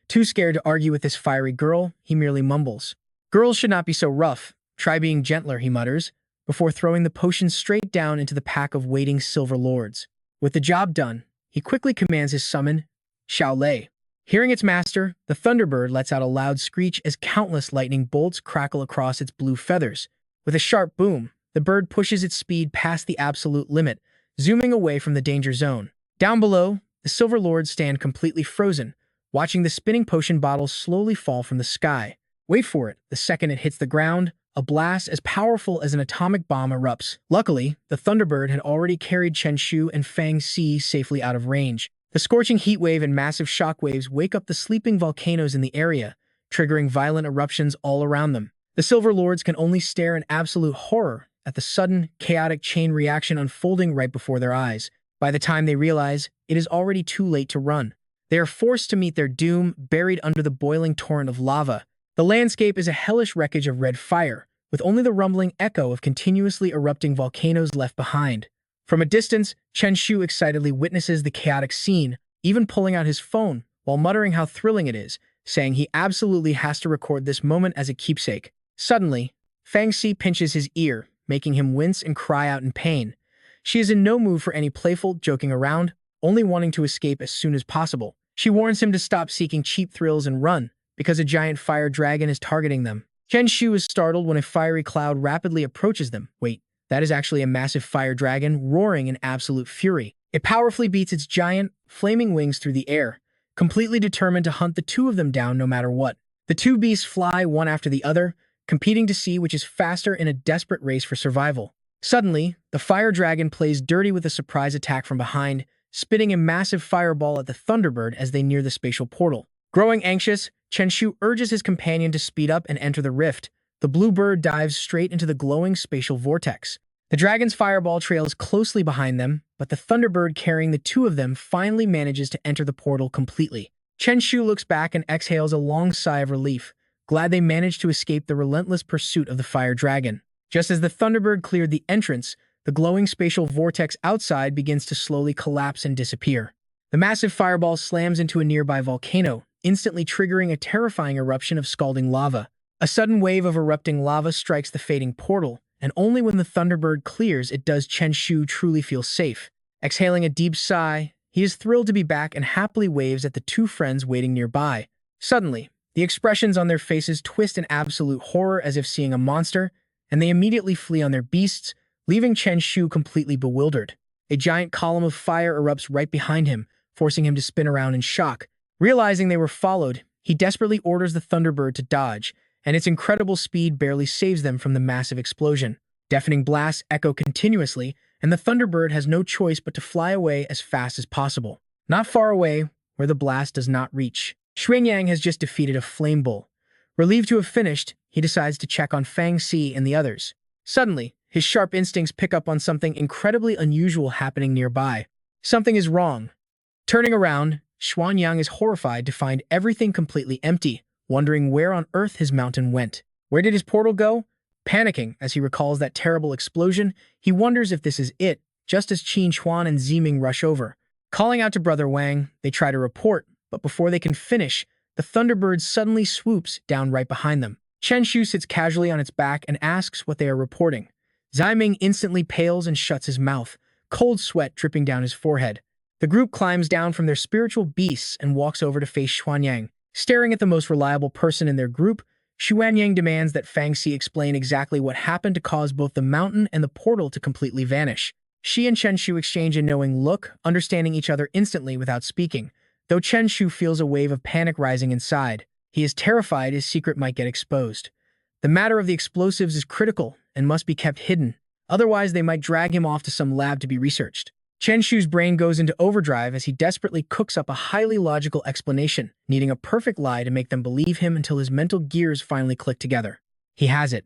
Too scared to argue with this fiery girl, he merely mumbles. 'Girls should not be so rough. Try being gentler,' he mutters, before throwing the potion straight down into the pack of waiting Silver Lords. With the job done, he quickly commands his summon, Shaolei. Hearing its master, the Thunderbird lets out a loud screech as countless lightning bolts crackle across its blue feathers. With a sharp boom, the bird pushes its speed past the absolute limit, zooming away from the danger zone. Down below, the Silver Lords stand completely frozen, watching the spinning potion bottle slowly fall from the sky. Wait for it, the second it hits the ground, a blast as powerful as an atomic bomb erupts. Luckily, the Thunderbird had already carried Chen Shu and Fangxi safely out of range. The scorching heat wave and massive shockwaves wake up the sleeping volcanoes in the area, triggering violent eruptions all around them. The Silver Lords can only stare in absolute horror at the sudden, chaotic chain reaction unfolding right before their eyes. By the time they realize, it is already too late to run. They are forced to meet their doom, buried under the boiling torrent of lava. The landscape is a hellish wreckage of red fire, with only the rumbling echo of continuously erupting volcanoes left behind. From a distance, Chen Shu excitedly witnesses the chaotic scene, even pulling out his phone while muttering how thrilling it is, saying he absolutely has to record this moment as a keepsake. Suddenly, Fangxi pinches his ear, making him wince and cry out in pain. She is in no mood for any playful joking around, only wanting to escape as soon as possible. She warns him to stop seeking cheap thrills and run, because a giant fire dragon is targeting them. Chen Shu is startled when a fiery cloud rapidly approaches them. Wait, that is actually a massive fire dragon roaring in absolute fury. It powerfully beats its giant, flaming wings through the air, completely determined to hunt the 2 of them down no matter what. The 2 beasts fly one after the other, competing to see which is faster in a desperate race for survival. Suddenly, the fire dragon plays dirty with a surprise attack from behind, spitting a massive fireball at the Thunderbird as they near the spatial portal. Growing anxious, Chen Shu urges his companion to speed up and enter the rift. The blue bird dives straight into the glowing spatial vortex. The dragon's fireball trails closely behind them, but the Thunderbird carrying the two of them finally manages to enter the portal completely. Chen Shu looks back and exhales a long sigh of relief, glad they managed to escape the relentless pursuit of the fire dragon. Just as the Thunderbird cleared the entrance, the glowing spatial vortex outside begins to slowly collapse and disappear. The massive fireball slams into a nearby volcano, instantly triggering a terrifying eruption of scalding lava. A sudden wave of erupting lava strikes the fading portal, and only when the Thunderbird clears it does Chen Shu truly feel safe. Exhaling a deep sigh, he is thrilled to be back and happily waves at the two friends waiting nearby. Suddenly, the expressions on their faces twist in absolute horror as if seeing a monster, and they immediately flee on their beasts, leaving Chen Shu completely bewildered. A giant column of fire erupts right behind him, forcing him to spin around in shock. Realizing they were followed, he desperately orders the Thunderbird to dodge, and its incredible speed barely saves them from the massive explosion. Deafening blasts echo continuously, and the Thunderbird has no choice but to fly away as fast as possible. Not far away, where the blast does not reach, Xuanyang has just defeated a flame bull. Relieved to have finished, he decides to check on Fang Xi and the others. Suddenly, his sharp instincts pick up on something incredibly unusual happening nearby. Something is wrong. Turning around, Xuanyang is horrified to find everything completely empty, wondering where on earth his mountain went. Where did his portal go? Panicking as he recalls that terrible explosion, he wonders if this is it, just as Qin Chuan and Ziming rush over. Calling out to Brother Wang, they try to report, but before they can finish, the Thunderbird suddenly swoops down right behind them. Chen Shu sits casually on its back and asks what they are reporting. Ziming instantly pales and shuts his mouth, cold sweat dripping down his forehead. The group climbs down from their spiritual beasts and walks over to face Xuanyang. Staring at the most reliable person in their group, Xuanyang demands that Fang Xi explain exactly what happened to cause both the mountain and the portal to completely vanish. She and Chen Shu exchange a knowing look, understanding each other instantly without speaking, though Chen Shu feels a wave of panic rising inside. He is terrified his secret might get exposed. The matter of the explosives is critical and must be kept hidden, otherwise they might drag him off to some lab to be researched. Chen Shu's brain goes into overdrive as he desperately cooks up a highly logical explanation, needing a perfect lie to make them believe him until his mental gears finally click together. He has it.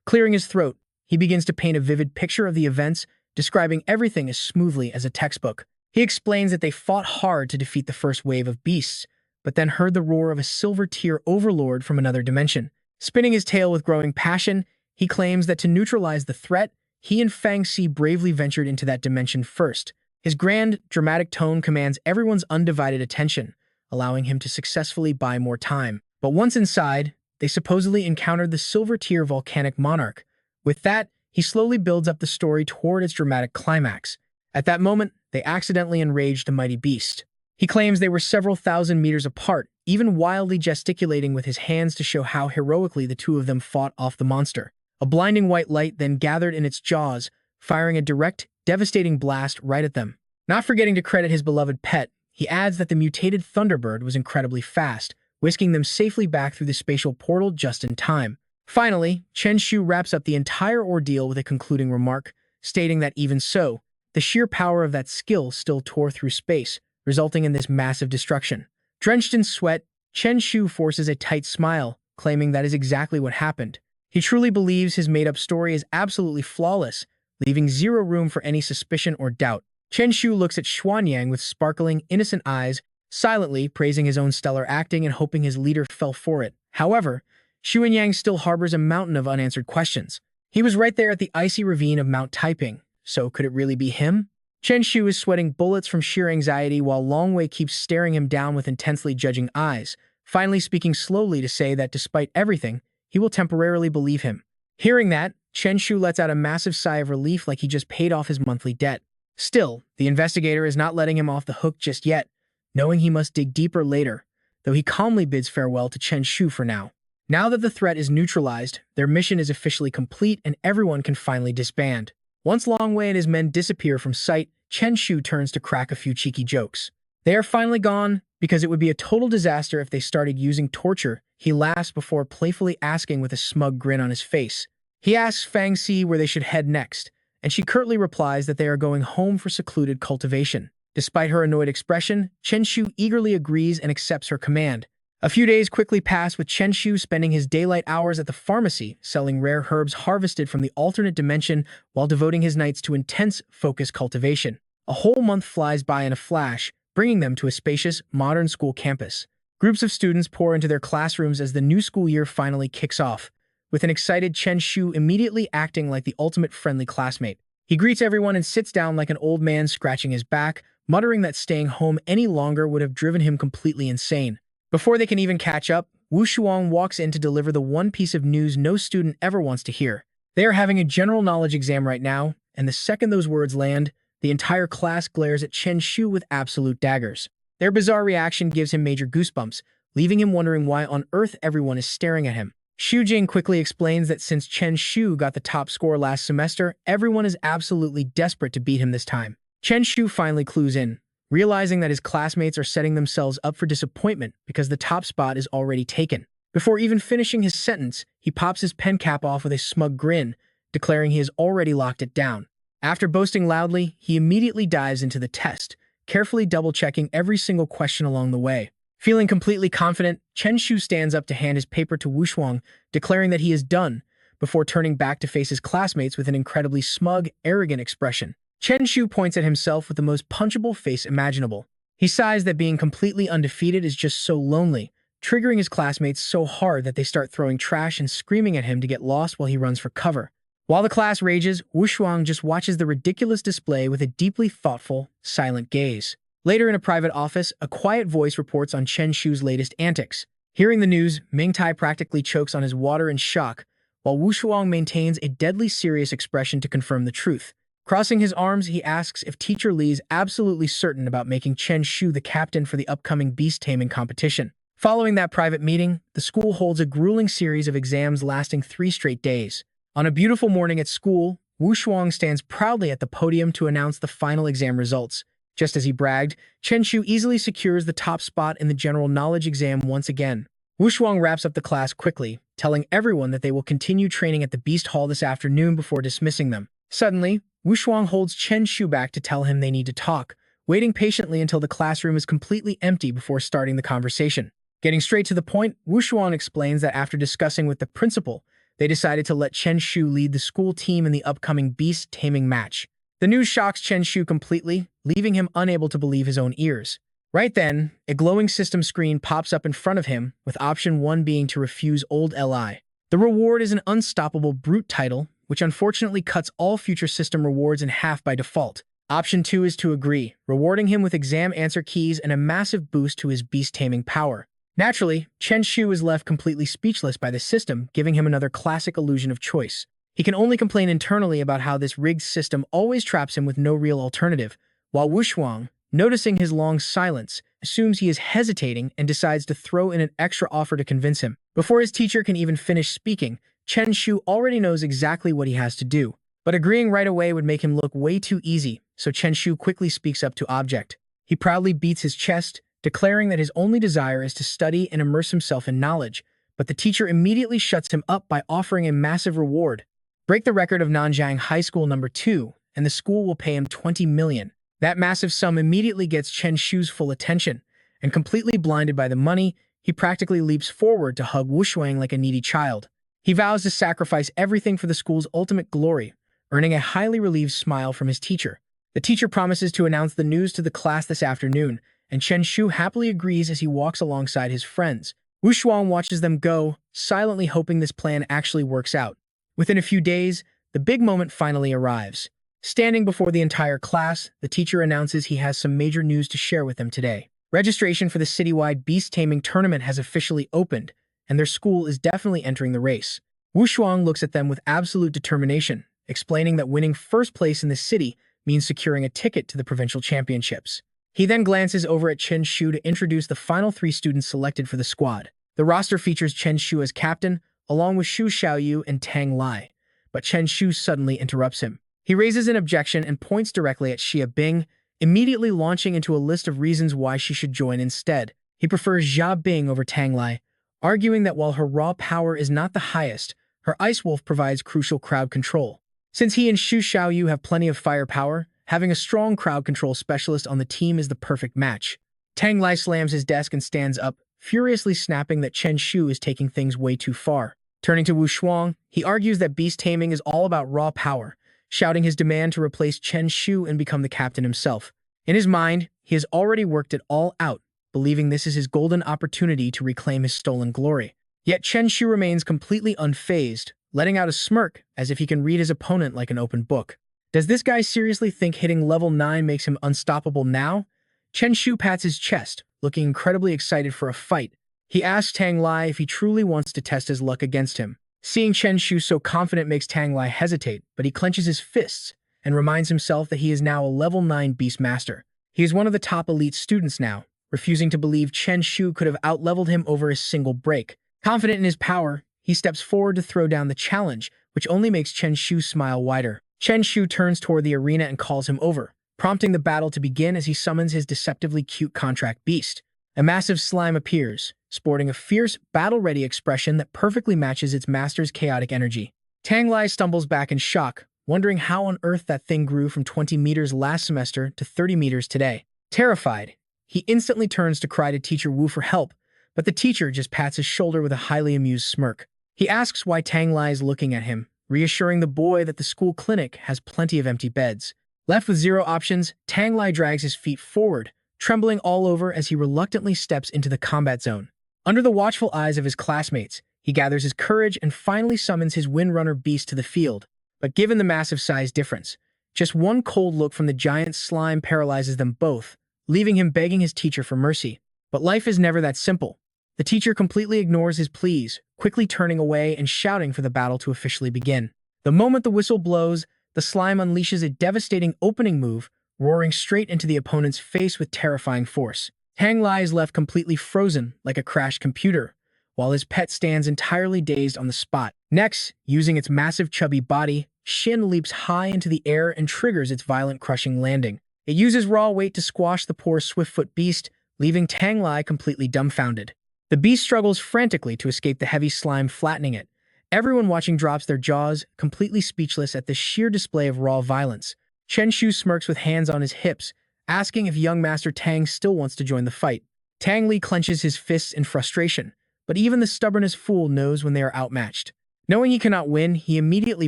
Clearing his throat, he begins to paint a vivid picture of the events, describing everything as smoothly as a textbook. He explains that they fought hard to defeat the first wave of beasts, but then heard the roar of a silver tier overlord from another dimension. Spinning his tail with growing passion, he claims that to neutralize the threat, he and Fang Xi bravely ventured into that dimension first. His grand, dramatic tone commands everyone's undivided attention, allowing him to successfully buy more time. But once inside, they supposedly encountered the silver-tier volcanic monarch. With that, he slowly builds up the story toward its dramatic climax. At that moment, they accidentally enraged the mighty beast. He claims they were several thousand meters apart, even wildly gesticulating with his hands to show how heroically the two of them fought off the monster. A blinding white light then gathered in its jaws, firing a direct, devastating blast right at them. Not forgetting to credit his beloved pet, he adds that the mutated Thunderbird was incredibly fast, whisking them safely back through the spatial portal just in time. Finally, Chen Shu wraps up the entire ordeal with a concluding remark, stating that even so, the sheer power of that skill still tore through space, resulting in this massive destruction. Drenched in sweat, Chen Shu forces a tight smile, claiming that is exactly what happened. He truly believes his made-up story is absolutely flawless, leaving zero room for any suspicion or doubt. Chen Shu looks at Xuanyang with sparkling, innocent eyes, silently praising his own stellar acting and hoping his leader fell for it. However, Xuanyang still harbors a mountain of unanswered questions. He was right there at the icy ravine of Mount Taiping, so could it really be him? Chen Shu is sweating bullets from sheer anxiety while Longwei keeps staring him down with intensely judging eyes, finally speaking slowly to say that despite everything, he will temporarily believe him. Hearing that, Chen Shu lets out a massive sigh of relief like he just paid off his monthly debt. Still, the investigator is not letting him off the hook just yet, knowing he must dig deeper later, though he calmly bids farewell to Chen Shu for now. Now that the threat is neutralized, their mission is officially complete and everyone can finally disband. Once Longwei and his men disappear from sight, Chen Shu turns to crack a few cheeky jokes. They are finally gone because it would be a total disaster if they started using torture. He laughs before playfully asking with a smug grin on his face. He asks Fang Si where they should head next, and she curtly replies that they are going home for secluded cultivation. Despite her annoyed expression, Chen Shu eagerly agrees and accepts her command. A few days quickly pass with Chen Shu spending his daylight hours at the pharmacy, selling rare herbs harvested from the alternate dimension while devoting his nights to intense, focused cultivation. A whole month flies by in a flash, bringing them to a spacious, modern school campus. Groups of students pour into their classrooms as the new school year finally kicks off, with an excited Chen Shu immediately acting like the ultimate friendly classmate. He greets everyone and sits down like an old man scratching his back, muttering that staying home any longer would have driven him completely insane. Before they can even catch up, Wu Shuang walks in to deliver the one piece of news no student ever wants to hear. They are having a general knowledge exam right now, and the second those words land, the entire class glares at Chen Shu with absolute daggers. Their bizarre reaction gives him major goosebumps, leaving him wondering why on earth everyone is staring at him. Xu Jing quickly explains that since Chen Shu got the top score last semester, everyone is absolutely desperate to beat him this time. Chen Shu finally clues in, realizing that his classmates are setting themselves up for disappointment because the top spot is already taken. Before even finishing his sentence, he pops his pen cap off with a smug grin, declaring he has already locked it down. After boasting loudly, he immediately dives into the test, carefully double-checking every single question along the way. Feeling completely confident, Chen Shu stands up to hand his paper to Wu Shuang, declaring that he is done, before turning back to face his classmates with an incredibly smug, arrogant expression. Chen Shu points at himself with the most punchable face imaginable. He sighs that being completely undefeated is just so lonely, triggering his classmates so hard that they start throwing trash and screaming at him to get lost while he runs for cover. While the class rages, Wu Shuang just watches the ridiculous display with a deeply thoughtful, silent gaze. Later in a private office, a quiet voice reports on Chen Shu's latest antics. Hearing the news, Ming Tai practically chokes on his water in shock, while Wu Shuang maintains a deadly serious expression to confirm the truth. Crossing his arms, he asks if Teacher Li is absolutely certain about making Chen Shu the captain for the upcoming Beast Taming competition. Following that private meeting, the school holds a grueling series of exams lasting 3 straight days. On a beautiful morning at school, Wu Shuang stands proudly at the podium to announce the final exam results. Just as he bragged, Chen Shu easily secures the top spot in the general knowledge exam once again. Wu Shuang wraps up the class quickly, telling everyone that they will continue training at the Beast Hall this afternoon before dismissing them. Suddenly, Wu Shuang holds Chen Shu back to tell him they need to talk, waiting patiently until the classroom is completely empty before starting the conversation. Getting straight to the point, Wu Shuang explains that after discussing with the principal, they decided to let Chen Shu lead the school team in the upcoming Beast Taming match. The news shocks Chen Shu completely, leaving him unable to believe his own ears. Right then, a glowing system screen pops up in front of him, with option 1 being to refuse old LI. The reward is an unstoppable brute title, which unfortunately cuts all future system rewards in half by default. Option 2 is to agree, rewarding him with exam answer keys and a massive boost to his beast taming power. Naturally, Chen Shu is left completely speechless by the system, giving him another classic illusion of choice. He can only complain internally about how this rigged system always traps him with no real alternative, while Wu Shuang, noticing his long silence, assumes he is hesitating and decides to throw in an extra offer to convince him. Before his teacher can even finish speaking, Chen Shu already knows exactly what he has to do, but agreeing right away would make him look way too easy, so Chen Shu quickly speaks up to object. He proudly beats his chest, declaring that his only desire is to study and immerse himself in knowledge, but the teacher immediately shuts him up by offering a massive reward. Break the record of Nanjiang High School number 2, and the school will pay him 20 million. That massive sum immediately gets Chen Shu's full attention, and completely blinded by the money, he practically leaps forward to hug Wu Shuang like a needy child. He vows to sacrifice everything for the school's ultimate glory, earning a highly relieved smile from his teacher. The teacher promises to announce the news to the class this afternoon, and Chen Shu happily agrees as he walks alongside his friends. Wu Shuang watches them go, silently hoping this plan actually works out. Within a few days, the big moment finally arrives. Standing before the entire class, the teacher announces he has some major news to share with them today. Registration for the citywide Beast Taming tournament has officially opened, and their school is definitely entering the race. Wu Shuang looks at them with absolute determination, explaining that winning first place in the city means securing a ticket to the provincial championships. He then glances over at Chen Shu to introduce the final 3 students selected for the squad. The roster features Chen Shu as captain, along with Xu Xiaoyu and Tang Lai, but Chen Shu suddenly interrupts him. He raises an objection and points directly at Xia Bing, immediately launching into a list of reasons why she should join instead. He prefers Xia Bing over Tang Lai, arguing that while her raw power is not the highest, her Ice Wolf provides crucial crowd control. Since he and Shu Xiaoyu have plenty of firepower, having a strong crowd control specialist on the team is the perfect match. Tang Lai slams his desk and stands up, furiously snapping that Chen Shu is taking things way too far. Turning to Wu Shuang, he argues that beast taming is all about raw power, shouting his demand to replace Chen Shu and become the captain himself. In his mind, he has already worked it all out, believing this is his golden opportunity to reclaim his stolen glory. Yet Chen Shu remains completely unfazed, letting out a smirk as if he can read his opponent like an open book. Does this guy seriously think hitting level 9 makes him unstoppable now? Chen Shu pats his chest, looking incredibly excited for a fight. He asks Tang Lai if he truly wants to test his luck against him. Seeing Chen Shu so confident makes Tang Lai hesitate, but he clenches his fists and reminds himself that he is now a level 9 beast master. He is one of the top elite students now, refusing to believe Chen Shu could have outleveled him over a single break. Confident in his power, he steps forward to throw down the challenge, which only makes Chen Shu smile wider. Chen Shu turns toward the arena and calls him over, prompting the battle to begin as he summons his deceptively cute contract beast. A massive slime appears, sporting a fierce, battle-ready expression that perfectly matches its master's chaotic energy. Tang Lai stumbles back in shock, wondering how on earth that thing grew from 20 meters last semester to 30 meters today. Terrified, he instantly turns to cry to Teacher Wu for help, but the teacher just pats his shoulder with a highly amused smirk. He asks why Tang Lai is looking at him, reassuring the boy that the school clinic has plenty of empty beds. Left with zero options, Tang Lai drags his feet forward, trembling all over as he reluctantly steps into the combat zone. Under the watchful eyes of his classmates, he gathers his courage and finally summons his Windrunner beast to the field. But given the massive size difference, just one cold look from the giant slime paralyzes them both, leaving him begging his teacher for mercy. But life is never that simple. The teacher completely ignores his pleas, quickly turning away and shouting for the battle to officially begin. The moment the whistle blows, the slime unleashes a devastating opening move, roaring straight into the opponent's face with terrifying force. Tang Lai is left completely frozen, like a crashed computer, while his pet stands entirely dazed on the spot. Next, using its massive chubby body, Shin leaps high into the air and triggers its violent crushing landing. It uses raw weight to squash the poor Swiftfoot beast, leaving Tang Lai completely dumbfounded. The beast struggles frantically to escape the heavy slime flattening it. Everyone watching drops their jaws, completely speechless at this sheer display of raw violence. Chen Shu smirks with hands on his hips, asking if young Master Tang still wants to join the fight. Tang Li clenches his fists in frustration, but even the stubbornest fool knows when they are outmatched. Knowing he cannot win, he immediately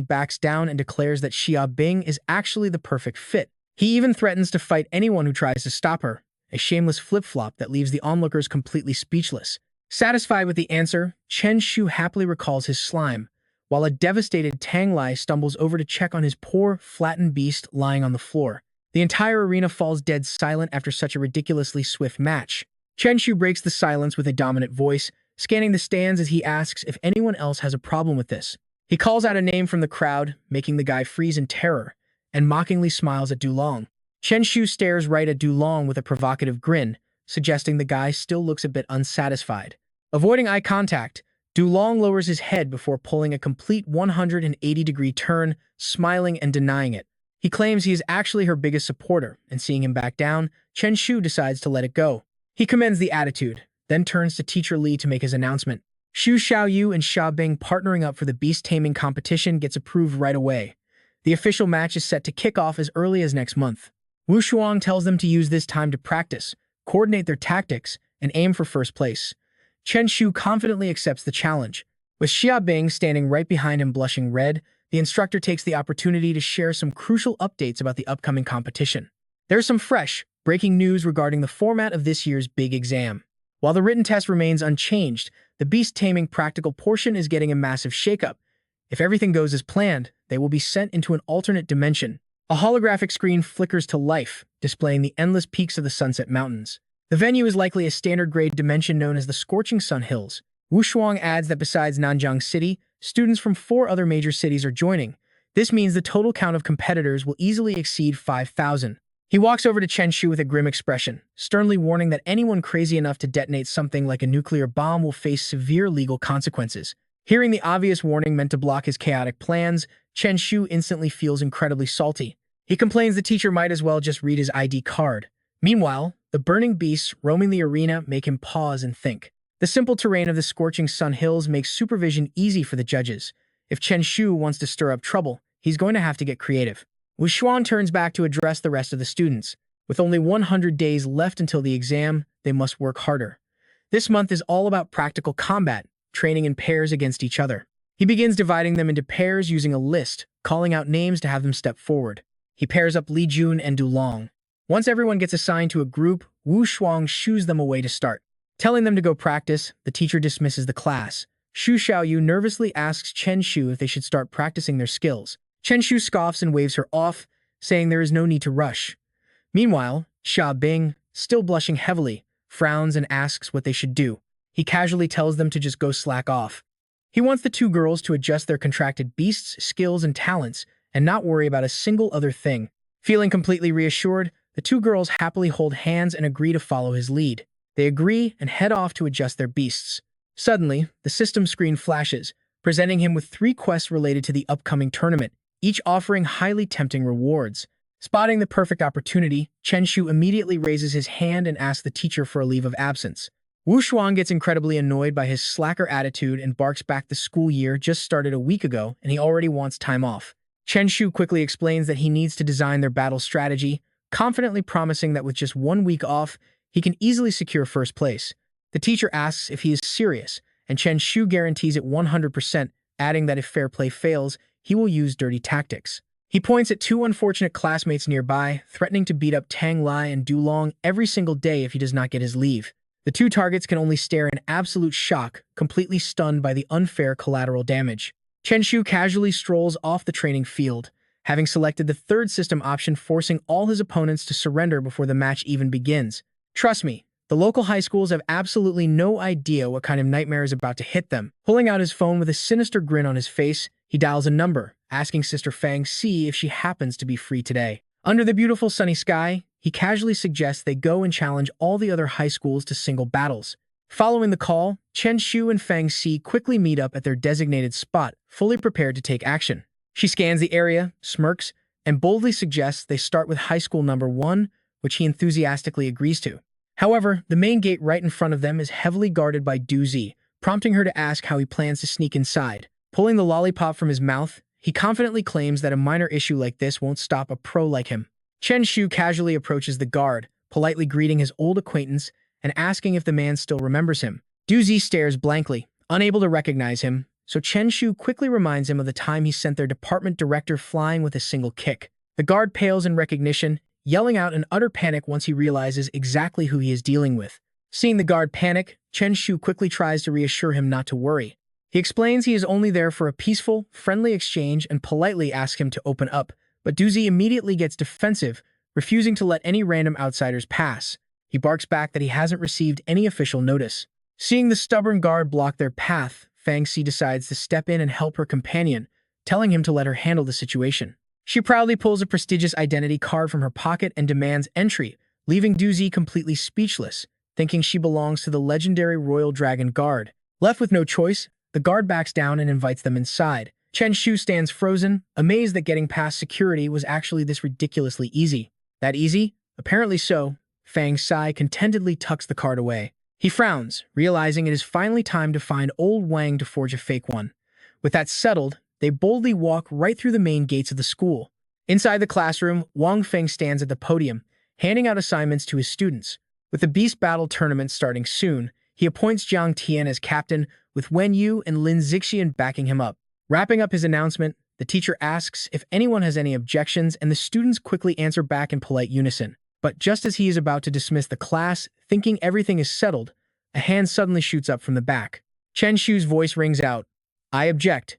backs down and declares that Xia Bing is actually the perfect fit. He even threatens to fight anyone who tries to stop her, a shameless flip-flop that leaves the onlookers completely speechless. Satisfied with the answer, Chen Shu happily recalls his slime, while a devastated Tang Lai stumbles over to check on his poor, flattened beast lying on the floor. The entire arena falls dead silent after such a ridiculously swift match. Chen Shu breaks the silence with a dominant voice, scanning the stands as he asks if anyone else has a problem with this. He calls out a name from the crowd, making the guy freeze in terror, and mockingly smiles at Dulong. Chen Shu stares right at Dulong with a provocative grin, suggesting the guy still looks a bit unsatisfied. Avoiding eye contact, Dulong lowers his head before pulling a complete 180-degree turn, smiling and denying it. He claims he is actually her biggest supporter, and seeing him back down, Chen Shu decides to let it go. He commends the attitude, then turns to Teacher Li to make his announcement. Shu Xiaoyu and Xia Bing partnering up for the beast taming competition gets approved right away. The official match is set to kick off as early as next month. Wu Shuang tells them to use this time to practice, coordinate their tactics, and aim for first place. Chen Shu confidently accepts the challenge. With Xia Bing standing right behind him blushing red, the instructor takes the opportunity to share some crucial updates about the upcoming competition. There's some fresh, breaking news regarding the format of this year's big exam. While the written test remains unchanged, the beast taming practical portion is getting a massive shakeup. If everything goes as planned, they will be sent into an alternate dimension. A holographic screen flickers to life, displaying the endless peaks of the Sunset Mountains. The venue is likely a standard-grade dimension known as the Scorching Sun Hills. Wu Shuang adds that besides Nanjiang City, students from 4 other major cities are joining. This means the total count of competitors will easily exceed 5,000. He walks over to Chen Shu with a grim expression, sternly warning that anyone crazy enough to detonate something like a nuclear bomb will face severe legal consequences. Hearing the obvious warning meant to block his chaotic plans, Chen Shu instantly feels incredibly salty. He complains the teacher might as well just read his ID card. Meanwhile, the burning beasts roaming the arena make him pause and think. The simple terrain of the scorching sun hills makes supervision easy for the judges. If Chen Shu wants to stir up trouble, he's going to have to get creative. Wu Xuan turns back to address the rest of the students. With only 100 days left until the exam, they must work harder. This month is all about practical combat, training in pairs against each other. He begins dividing them into pairs using a list, calling out names to have them step forward. He pairs up Li Jun and Du Long. Once everyone gets assigned to a group, Wu Shuang shoos them away to start. Telling them to go practice, the teacher dismisses the class. Xu Xiaoyu nervously asks Chen Shu if they should start practicing their skills. Chen Shu scoffs and waves her off, saying there is no need to rush. Meanwhile, Xia Bing, still blushing heavily, frowns and asks what they should do. He casually tells them to just go slack off. He wants the two girls to adjust their contracted beasts, skills, and talents, and not worry about a single other thing. Feeling completely reassured, the two girls happily hold hands and agree to follow his lead. They agree and head off to adjust their beasts. Suddenly, the system screen flashes, presenting him with 3 quests related to the upcoming tournament, each offering highly tempting rewards. Spotting the perfect opportunity, Chen Shu immediately raises his hand and asks the teacher for a leave of absence. Wu Shuang gets incredibly annoyed by his slacker attitude and barks back the school year just started a week ago and he already wants time off. Chen Shu quickly explains that he needs to design their battle strategy, confidently promising that with just 1 week off, he can easily secure first place. The teacher asks if he is serious, and Chen Shu guarantees it 100%, adding that if fair play fails, he will use dirty tactics. He points at 2 unfortunate classmates nearby, threatening to beat up Tang Lai and Du Long every single day if he does not get his leave. The 2 targets can only stare in absolute shock, completely stunned by the unfair collateral damage. Chen Shu casually strolls off the training field, having selected the 3rd system option, forcing all his opponents to surrender before the match even begins. Trust me, the local high schools have absolutely no idea what kind of nightmare is about to hit them. Pulling out his phone with a sinister grin on his face, he dials a number, asking Sister Fang Si if she happens to be free today. Under the beautiful sunny sky, he casually suggests they go and challenge all the other high schools to single battles. Following the call, Chen Shu and Fang Si quickly meet up at their designated spot, fully prepared to take action. She scans the area, smirks, and boldly suggests they start with high school number 1, which he enthusiastically agrees to. However, the main gate right in front of them is heavily guarded by Du Zi, prompting her to ask how he plans to sneak inside. Pulling the lollipop from his mouth, he confidently claims that a minor issue like this won't stop a pro like him. Chen Shu casually approaches the guard, politely greeting his old acquaintance and asking if the man still remembers him. Du Zi stares blankly, unable to recognize him, so Chen Shu quickly reminds him of the time he sent their department director flying with a single kick. The guard pales in recognition, yelling out in utter panic once he realizes exactly who he is dealing with. Seeing the guard panic, Chen Shu quickly tries to reassure him not to worry. He explains he is only there for a peaceful, friendly exchange and politely asks him to open up, but Du Zi immediately gets defensive, refusing to let any random outsiders pass. He barks back that he hasn't received any official notice. Seeing the stubborn guard block their path, Fang Si decides to step in and help her companion, telling him to let her handle the situation. She proudly pulls a prestigious identity card from her pocket and demands entry, leaving Du Zi completely speechless, thinking she belongs to the legendary Royal Dragon Guard. Left with no choice, the guard backs down and invites them inside. Chen Shu stands frozen, amazed that getting past security was actually this ridiculously easy. That easy? Apparently so. Fang Si contentedly tucks the card away. He frowns, realizing it is finally time to find old Wang to forge a fake one. With that settled, they boldly walk right through the main gates of the school. Inside the classroom, Wang Feng stands at the podium, handing out assignments to his students. With the Beast Battle tournament starting soon, he appoints Jiang Tian as captain, with Wen Yu and Lin Zixian backing him up. Wrapping up his announcement, the teacher asks if anyone has any objections, and the students quickly answer back in polite unison. But just as he is about to dismiss the class, thinking everything is settled, a hand suddenly shoots up from the back. Chen Shu's voice rings out, "I object."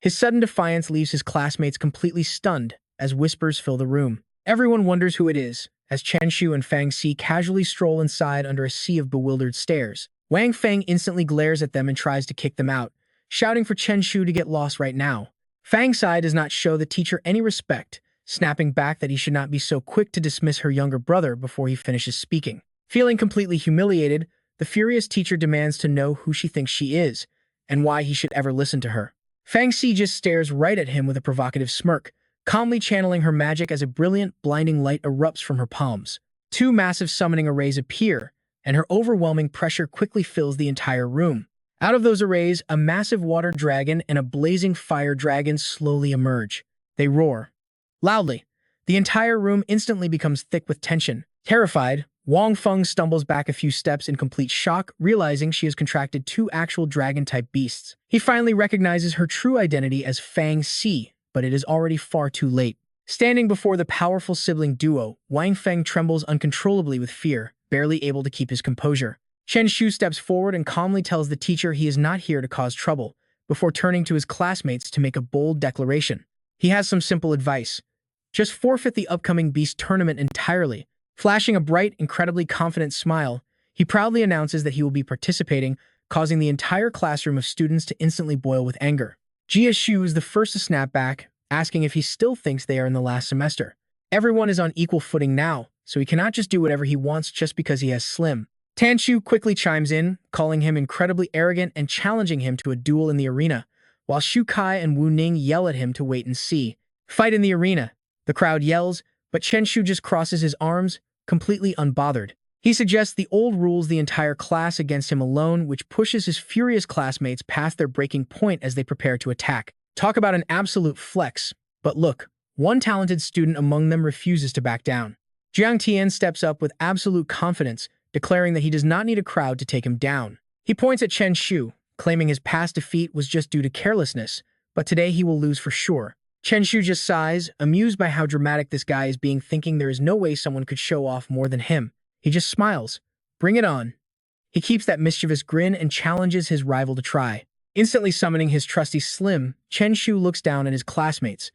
His sudden defiance leaves his classmates completely stunned as whispers fill the room. Everyone wonders who it is, as Chen Shu and Fang Si casually stroll inside under a sea of bewildered stares. Wang Feng instantly glares at them and tries to kick them out, shouting for Chen Shu to get lost right now. Fang Si does not show the teacher any respect, snapping back that he should not be so quick to dismiss her younger brother before he finishes speaking. Feeling completely humiliated, the furious teacher demands to know who she thinks she is, and why he should ever listen to her. Fang Si just stares right at him with a provocative smirk, calmly channeling her magic as a brilliant, blinding light erupts from her palms. 2 massive summoning arrays appear, and her overwhelming pressure quickly fills the entire room. Out of those arrays, a massive water dragon and a blazing fire dragon slowly emerge. They roar loudly. The entire room instantly becomes thick with tension. Terrified, Wang Feng stumbles back a few steps in complete shock, realizing she has contracted two actual dragon-type beasts. He finally recognizes her true identity as Fang Si, but it is already far too late. Standing before the powerful sibling duo, Wang Feng trembles uncontrollably with fear, barely able to keep his composure. Chen Shu steps forward and calmly tells the teacher he is not here to cause trouble, before turning to his classmates to make a bold declaration. He has some simple advice. Just forfeit the upcoming Beast tournament entirely. Flashing a bright, incredibly confident smile, he proudly announces that he will be participating, causing the entire classroom of students to instantly boil with anger. Jia Shu is the first to snap back, asking if he still thinks they are in the last semester. Everyone is on equal footing now, so he cannot just do whatever he wants just because he has Slim. Tan Shu quickly chimes in, calling him incredibly arrogant and challenging him to a duel in the arena, while Shu Kai and Wu Ning yell at him to wait and see. Fight in the arena. The crowd yells, but Chen Shu just crosses his arms, completely unbothered. He suggests the old rules the entire class against him alone, which pushes his furious classmates past their breaking point as they prepare to attack. Talk about an absolute flex. But look, one talented student among them refuses to back down. Jiang Tian steps up with absolute confidence, declaring that he does not need a crowd to take him down. He points at Chen Shu, claiming his past defeat was just due to carelessness, but today he will lose for sure. Chen Shu just sighs, amused by how dramatic this guy is being, thinking there is no way someone could show off more than him. He just smiles. Bring it on. He keeps that mischievous grin and challenges his rival to try. Instantly summoning his trusty Slim, Chen Shu looks down at his classmates.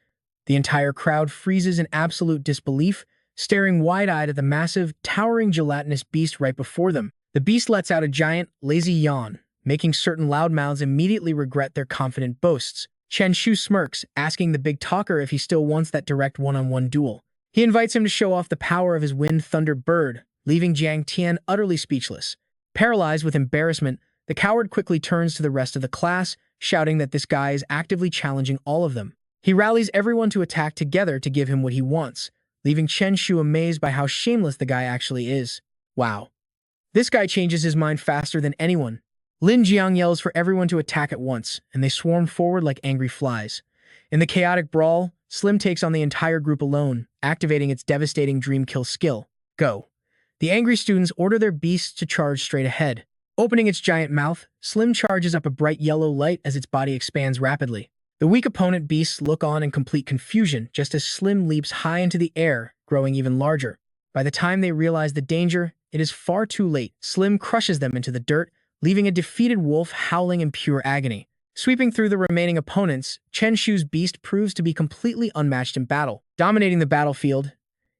The entire crowd freezes in absolute disbelief, staring wide-eyed at the massive, towering gelatinous beast right before them. The beast lets out a giant, lazy yawn, making certain loudmouths immediately regret their confident boasts. Chen Shu smirks, asking the big talker if he still wants that direct one-on-one duel. He invites him to show off the power of his Wind Thunder Bird, leaving Jiang Tian utterly speechless. Paralyzed with embarrassment, the coward quickly turns to the rest of the class, shouting that this guy is actively challenging all of them. He rallies everyone to attack together to give him what he wants, leaving Chen Shu amazed by how shameless the guy actually is. Wow. This guy changes his mind faster than anyone. Lin Jiang yells for everyone to attack at once, and they swarm forward like angry flies. In the chaotic brawl, Slim takes on the entire group alone, activating its devastating dream kill skill. Go. The angry students order their beasts to charge straight ahead. Opening its giant mouth, Slim charges up a bright yellow light as its body expands rapidly. The weak opponent beasts look on in complete confusion just as Slim leaps high into the air, growing even larger. By the time they realize the danger, it is far too late. Slim crushes them into the dirt, leaving a defeated wolf howling in pure agony. Sweeping through the remaining opponents, Chen Shu's beast proves to be completely unmatched in battle. Dominating the battlefield,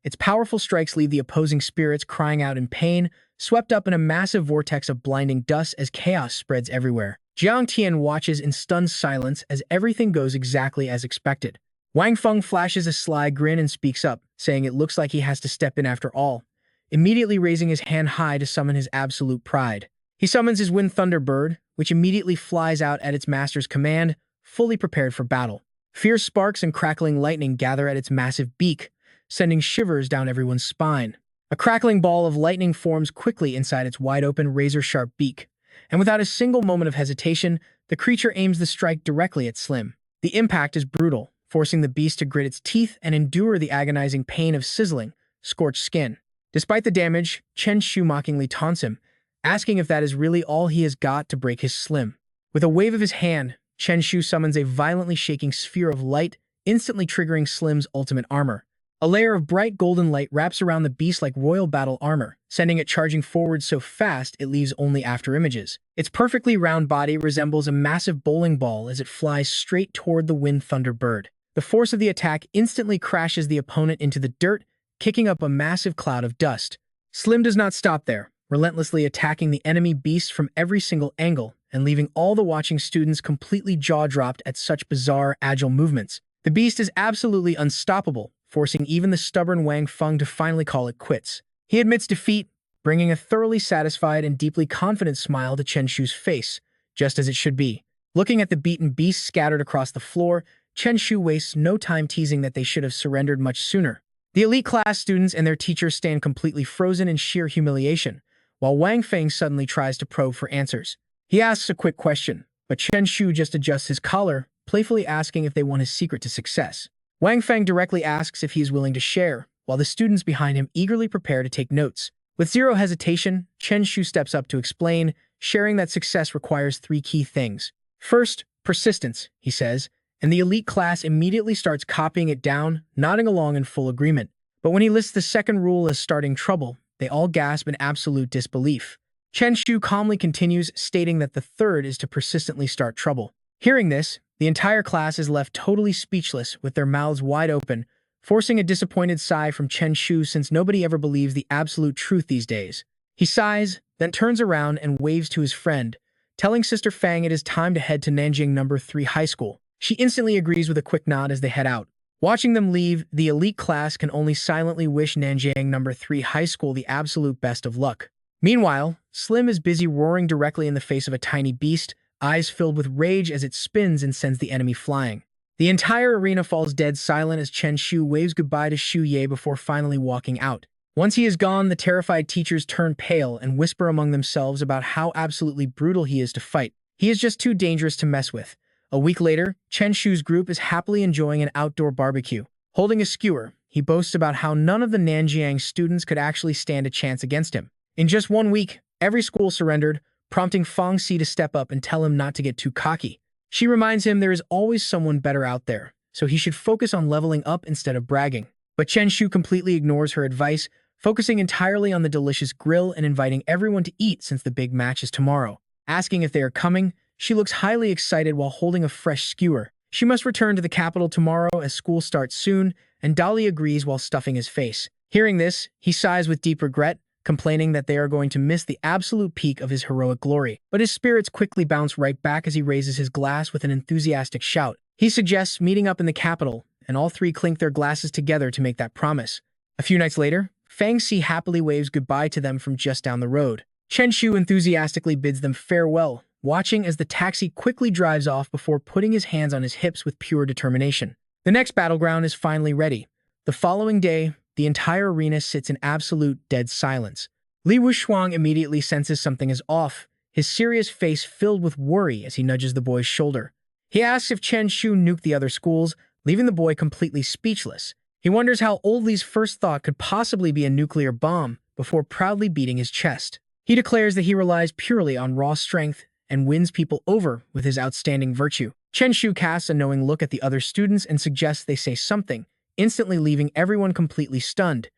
its powerful strikes leave the opposing spirits crying out in pain, swept up in a massive vortex of blinding dust as chaos spreads everywhere. Jiang Tian watches in stunned silence as everything goes exactly as expected. Wang Feng flashes a sly grin and speaks up, saying it looks like he has to step in after all, immediately raising his hand high to summon his absolute pride. He summons his Wind Thunder Bird, which immediately flies out at its master's command, fully prepared for battle. Fierce sparks and crackling lightning gather at its massive beak, sending shivers down everyone's spine. A crackling ball of lightning forms quickly inside its wide-open, razor-sharp beak, and without a single moment of hesitation, the creature aims the strike directly at Slim. The impact is brutal, forcing the beast to grit its teeth and endure the agonizing pain of sizzling, scorched skin. Despite the damage, Chen Shu mockingly taunts him, asking if that is really all he has got to break his Slim. With a wave of his hand, Chen Shu summons a violently shaking sphere of light, instantly triggering Slim's ultimate armor. A layer of bright golden light wraps around the beast like royal battle armor, sending it charging forward so fast it leaves only after images. Its perfectly round body resembles a massive bowling ball as it flies straight toward the Wind Thunder Bird. The force of the attack instantly crashes the opponent into the dirt, kicking up a massive cloud of dust. Slim does not stop there, relentlessly attacking the enemy beast from every single angle and leaving all the watching students completely jaw-dropped at such bizarre, agile movements. The beast is absolutely unstoppable, forcing even the stubborn Wang Feng to finally call it quits. He admits defeat, bringing a thoroughly satisfied and deeply confident smile to Chen Shu's face, just as it should be. Looking at the beaten beasts scattered across the floor, Chen Shu wastes no time teasing that they should have surrendered much sooner. The elite class students and their teachers stand completely frozen in sheer humiliation, while Wang Feng suddenly tries to probe for answers. He asks a quick question, but Chen Shu just adjusts his collar, playfully asking if they want his secret to success. Wang Feng directly asks if he is willing to share, while the students behind him eagerly prepare to take notes. With zero hesitation, Chen Shu steps up to explain, sharing that success requires 3 key things. First, persistence, he says, and the elite class immediately starts copying it down, nodding along in full agreement. But when he lists the second rule as starting trouble, they all gasp in absolute disbelief. Chen Shu calmly continues, stating that the third is to persistently start trouble. Hearing this, the entire class is left totally speechless, with their mouths wide open, forcing a disappointed sigh from Chen Shu since nobody ever believes the absolute truth these days. He sighs, then turns around and waves to his friend, telling Sister Fang it is time to head to Nanjing No. 3 High School. She instantly agrees with a quick nod as they head out. Watching them leave, the elite class can only silently wish Nanjing No. 3 High School the absolute best of luck. Meanwhile, Slim is busy roaring directly in the face of a tiny beast, eyes filled with rage as it spins and sends the enemy flying. The entire arena falls dead silent as Chen Shu waves goodbye to Xu Ye before finally walking out. Once he is gone, the terrified teachers turn pale and whisper among themselves about how absolutely brutal he is to fight. He is just too dangerous to mess with. A week later, Chen Shu's group is happily enjoying an outdoor barbecue. Holding a skewer, he boasts about how none of the Nanjiang students could actually stand a chance against him. In just 1 week, every school surrendered, prompting Fang Xi to step up and tell him not to get too cocky. She reminds him there is always someone better out there, so he should focus on leveling up instead of bragging. But Chen Shu completely ignores her advice, focusing entirely on the delicious grill and inviting everyone to eat since the big match is tomorrow. Asking if they are coming, she looks highly excited while holding a fresh skewer. She must return to the capital tomorrow as school starts soon, and Dolly agrees while stuffing his face. Hearing this, he sighs with deep regret, complaining that they are going to miss the absolute peak of his heroic glory. But his spirits quickly bounce right back as he raises his glass with an enthusiastic shout. He suggests meeting up in the capital, and all 3 clink their glasses together to make that promise. A few nights later, Fang Xi happily waves goodbye to them from just down the road. Chen Shu enthusiastically bids them farewell, watching as the taxi quickly drives off before putting his hands on his hips with pure determination. The next battleground is finally ready. The following day, the entire arena sits in absolute dead silence. Li Wushuang immediately senses something is off, his serious face filled with worry as he nudges the boy's shoulder. He asks if Chen Shu nuked the other schools, leaving the boy completely speechless. He wonders how old Li's first thought could possibly be a nuclear bomb before proudly beating his chest. He declares that he relies purely on raw strength and wins people over with his outstanding virtue. Chen Shu casts a knowing look at the other students and suggests they say something, instantly leaving everyone completely stunned.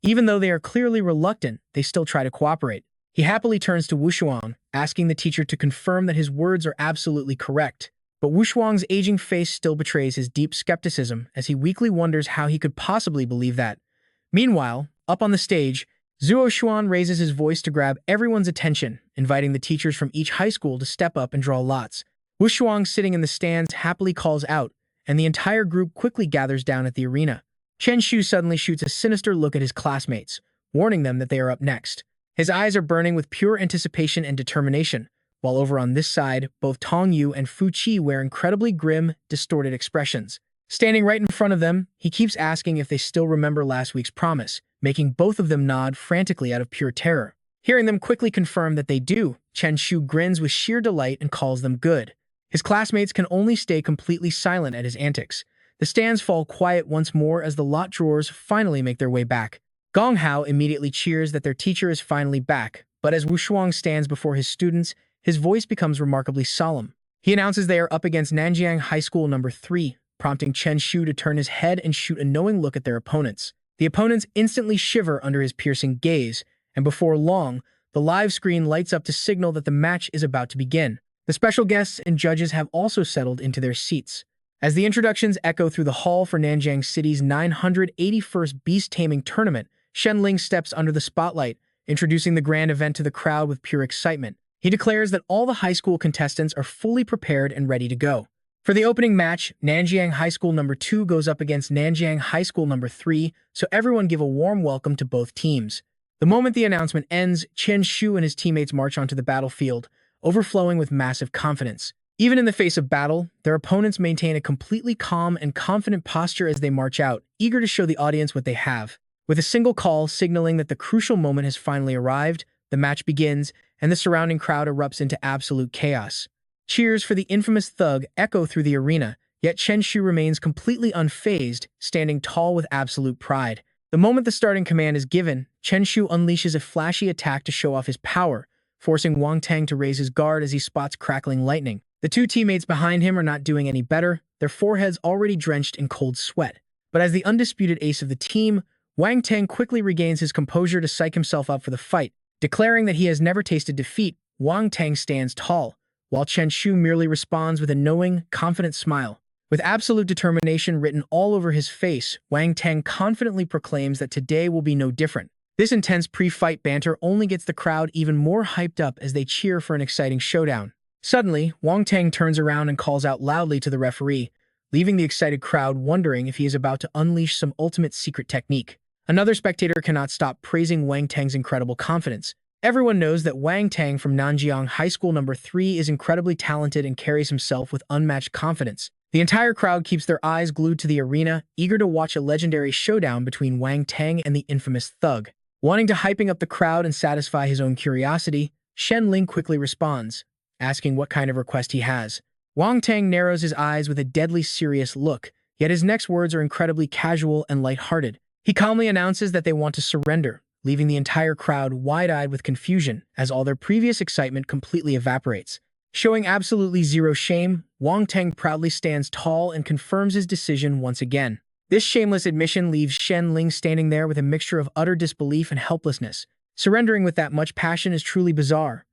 Even though they are clearly reluctant, they still try to cooperate. He happily turns to Wushuang, asking the teacher to confirm that his words are absolutely correct. But Wushuang's aging face still betrays his deep skepticism as he weakly wonders how he could possibly believe that. Meanwhile, up on the stage, Zhuo Xuan raises his voice to grab everyone's attention, inviting the teachers from each high school to step up and draw lots. Wushuang, sitting in the stands, happily calls out, and the entire group quickly gathers down at the arena. Chen Shu suddenly shoots a sinister look at his classmates, warning them that they are up next. His eyes are burning with pure anticipation and determination, while over on this side, both Tong Yu and Fu Qi wear incredibly grim, distorted expressions. Standing right in front of them, he keeps asking if they still remember last week's promise, making both of them nod frantically out of pure terror. Hearing them quickly confirm that they do, Chen Shu grins with sheer delight and calls them good. His classmates can only stay completely silent at his antics. The stands fall quiet once more as the lot drawers finally make their way back. Gong Hao immediately cheers that their teacher is finally back, but as Wushuang stands before his students, his voice becomes remarkably solemn. He announces they are up against Nanjiang High School No. 3, prompting Chen Shu to turn his head and shoot a knowing look at their opponents. The opponents instantly shiver under his piercing gaze, and before long, the live screen lights up to signal that the match is about to begin. The special guests and judges have also settled into their seats. As the introductions echo through the hall for Nanjing City's 981st Beast Taming Tournament, Shen Ling steps under the spotlight, introducing the grand event to the crowd with pure excitement. He declares that all the high school contestants are fully prepared and ready to go. For the opening match, Nanjiang High School No. 2 goes up against Nanjiang High School No. 3, so everyone give a warm welcome to both teams. The moment the announcement ends, Chen Shu and his teammates march onto the battlefield, overflowing with massive confidence. Even in the face of battle, their opponents maintain a completely calm and confident posture as they march out, eager to show the audience what they have. With a single call signaling that the crucial moment has finally arrived, the match begins, and the surrounding crowd erupts into absolute chaos. Cheers for the infamous thug echo through the arena, yet Chen Shu remains completely unfazed, standing tall with absolute pride. The moment the starting command is given, Chen Shu unleashes a flashy attack to show off his power, forcing Wang Tang to raise his guard as he spots crackling lightning. The two teammates behind him are not doing any better, their foreheads already drenched in cold sweat. But as the undisputed ace of the team, Wang Tang quickly regains his composure to psych himself up for the fight. Declaring that he has never tasted defeat, Wang Tang stands tall, while Chen Shu merely responds with a knowing, confident smile. With absolute determination written all over his face, Wang Tang confidently proclaims that today will be no different. This intense pre-fight banter only gets the crowd even more hyped up as they cheer for an exciting showdown. Suddenly, Wang Tang turns around and calls out loudly to the referee, leaving the excited crowd wondering if he is about to unleash some ultimate secret technique. Another spectator cannot stop praising Wang Tang's incredible confidence. Everyone knows that Wang Tang from Nanjiang High School No. 3 is incredibly talented and carries himself with unmatched confidence. The entire crowd keeps their eyes glued to the arena, eager to watch a legendary showdown between Wang Tang and the infamous thug. Wanting to hyping up the crowd and satisfy his own curiosity, Shen Ling quickly responds, asking what kind of request he has. Wang Tang narrows his eyes with a deadly serious look, yet his next words are incredibly casual and lighthearted. He calmly announces that they want to surrender, leaving the entire crowd wide-eyed with confusion as all their previous excitement completely evaporates. Showing absolutely zero shame, Wang Tang proudly stands tall and confirms his decision once again. This shameless admission leaves Shen Ling standing there with a mixture of utter disbelief and helplessness. Surrendering with that much passion is truly bizarre.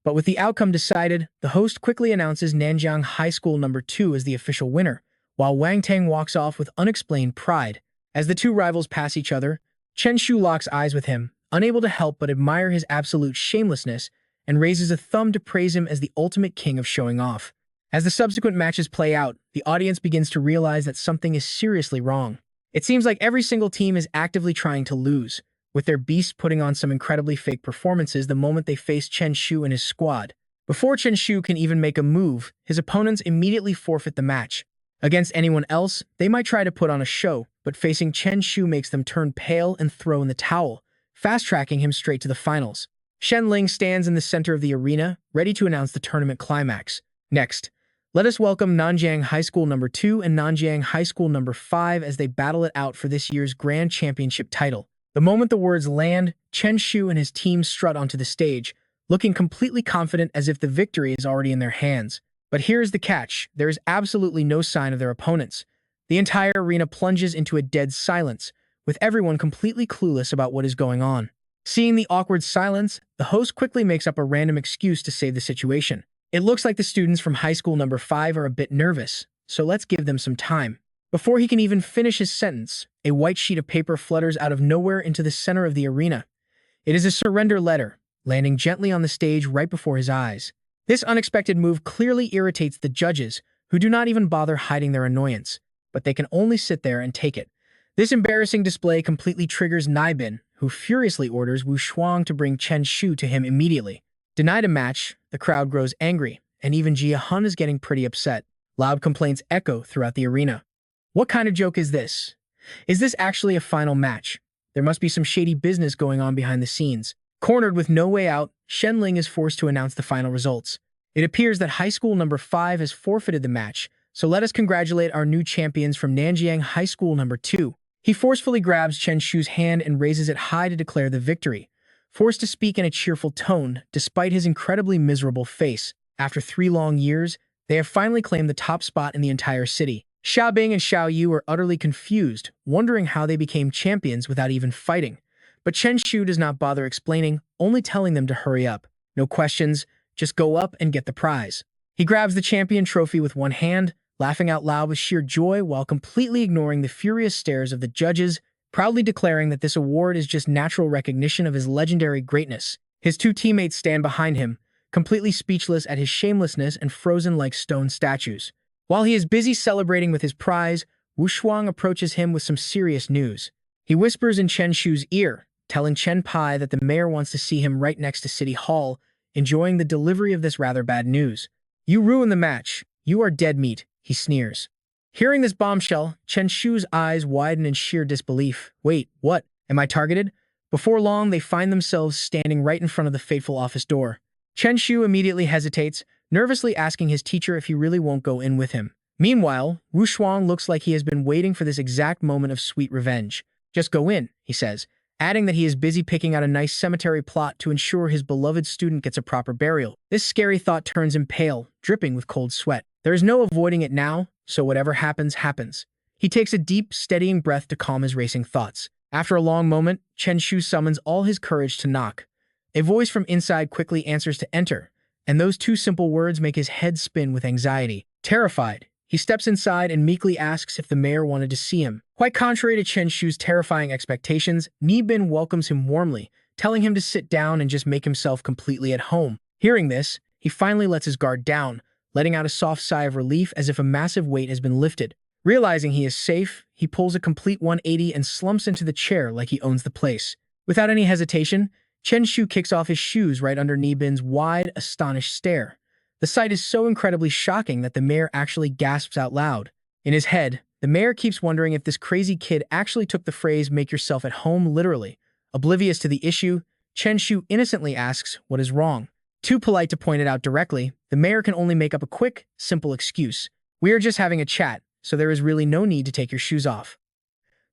But with the outcome decided, the host quickly announces Nanjiang High School No. 2 as the official winner, while Wang Tang walks off with unexplained pride. As the two rivals pass each other, Chen Shu locks eyes with him, unable to help but admire his absolute shamelessness, and raises a thumb to praise him as the ultimate king of showing off. As the subsequent matches play out, the audience begins to realize that something is seriously wrong. It seems like every single team is actively trying to lose, with their beasts putting on some incredibly fake performances the moment they face Chen Shu and his squad. Before Chen Shu can even make a move, his opponents immediately forfeit the match. Against anyone else, they might try to put on a show, but facing Chen Shu makes them turn pale and throw in the towel, fast-tracking him straight to the finals. Shen Ling stands in the center of the arena, ready to announce the tournament climax. Next, let us welcome Nanjiang High School No. 2 and Nanjiang High School No. 5 as they battle it out for this year's Grand Championship title. The moment the words land, Chen Shu and his team strut onto the stage, looking completely confident as if the victory is already in their hands. But here's the catch, there is absolutely no sign of their opponents. The entire arena plunges into a dead silence, with everyone completely clueless about what is going on. Seeing the awkward silence, the host quickly makes up a random excuse to save the situation. It looks like the students from High School No. 5 are a bit nervous, so let's give them some time. Before he can even finish his sentence, a white sheet of paper flutters out of nowhere into the center of the arena. It is a surrender letter, landing gently on the stage right before his eyes. This unexpected move clearly irritates the judges, who do not even bother hiding their annoyance, but they can only sit there and take it. This embarrassing display completely triggers Naibin, who furiously orders Wu Shuang to bring Chen Shu to him immediately. Denied a match, the crowd grows angry, and even Jia Hun is getting pretty upset. Loud complaints echo throughout the arena. What kind of joke is this? Is this actually a final match? There must be some shady business going on behind the scenes. Cornered with no way out, Shen Ling is forced to announce the final results. It appears that High School No. 5 has forfeited the match, so let us congratulate our new champions from Nanjiang High School No. 2. He forcefully grabs Chen Shu's hand and raises it high to declare the victory, forced to speak in a cheerful tone despite his incredibly miserable face. After 3 long years, they have finally claimed the top spot in the entire city. Xiaobing and Xiao Yu are utterly confused, wondering how they became champions without even fighting. But Chen Shu does not bother explaining, only telling them to hurry up. No questions, just go up and get the prize. He grabs the champion trophy with one hand, laughing out loud with sheer joy while completely ignoring the furious stares of the judges, proudly declaring that this award is just natural recognition of his legendary greatness. His 2 teammates stand behind him, completely speechless at his shamelessness and frozen like stone statues. While he is busy celebrating with his prize, Wu Shuang approaches him with some serious news. He whispers in Chen Shu's ear, telling Chen Pai that the mayor wants to see him right next to City Hall, enjoying the delivery of this rather bad news. You ruined the match. You are dead meat, he sneers. Hearing this bombshell, Chen Shu's eyes widen in sheer disbelief. Wait, what? Am I targeted? Before long, they find themselves standing right in front of the fateful office door. Chen Shu immediately hesitates, nervously asking his teacher if he really won't go in with him. Meanwhile, Wu Shuang looks like he has been waiting for this exact moment of sweet revenge. "Just go in," he says, adding that he is busy picking out a nice cemetery plot to ensure his beloved student gets a proper burial. This scary thought turns him pale, dripping with cold sweat. There is no avoiding it now, so whatever happens, happens. He takes a deep, steadying breath to calm his racing thoughts. After a long moment, Chen Shu summons all his courage to knock. A voice from inside quickly answers to enter, and those two simple words make his head spin with anxiety. Terrified, he steps inside and meekly asks if the mayor wanted to see him. Quite contrary to Chen Shu's terrifying expectations, Nibin welcomes him warmly, telling him to sit down and just make himself completely at home. Hearing this, he finally lets his guard down, letting out a soft sigh of relief as if a massive weight has been lifted. Realizing he is safe, he pulls a complete 180 and slumps into the chair like he owns the place. Without any hesitation, Chen Shu kicks off his shoes right under Nibin's wide, astonished stare. The sight is so incredibly shocking that the mayor actually gasps out loud. In his head, the mayor keeps wondering if this crazy kid actually took the phrase "make yourself at home" literally. Oblivious to the issue, Chen Shu innocently asks what is wrong. Too polite to point it out directly, the mayor can only make up a quick, simple excuse. "We are just having a chat, so there is really no need to take your shoes off."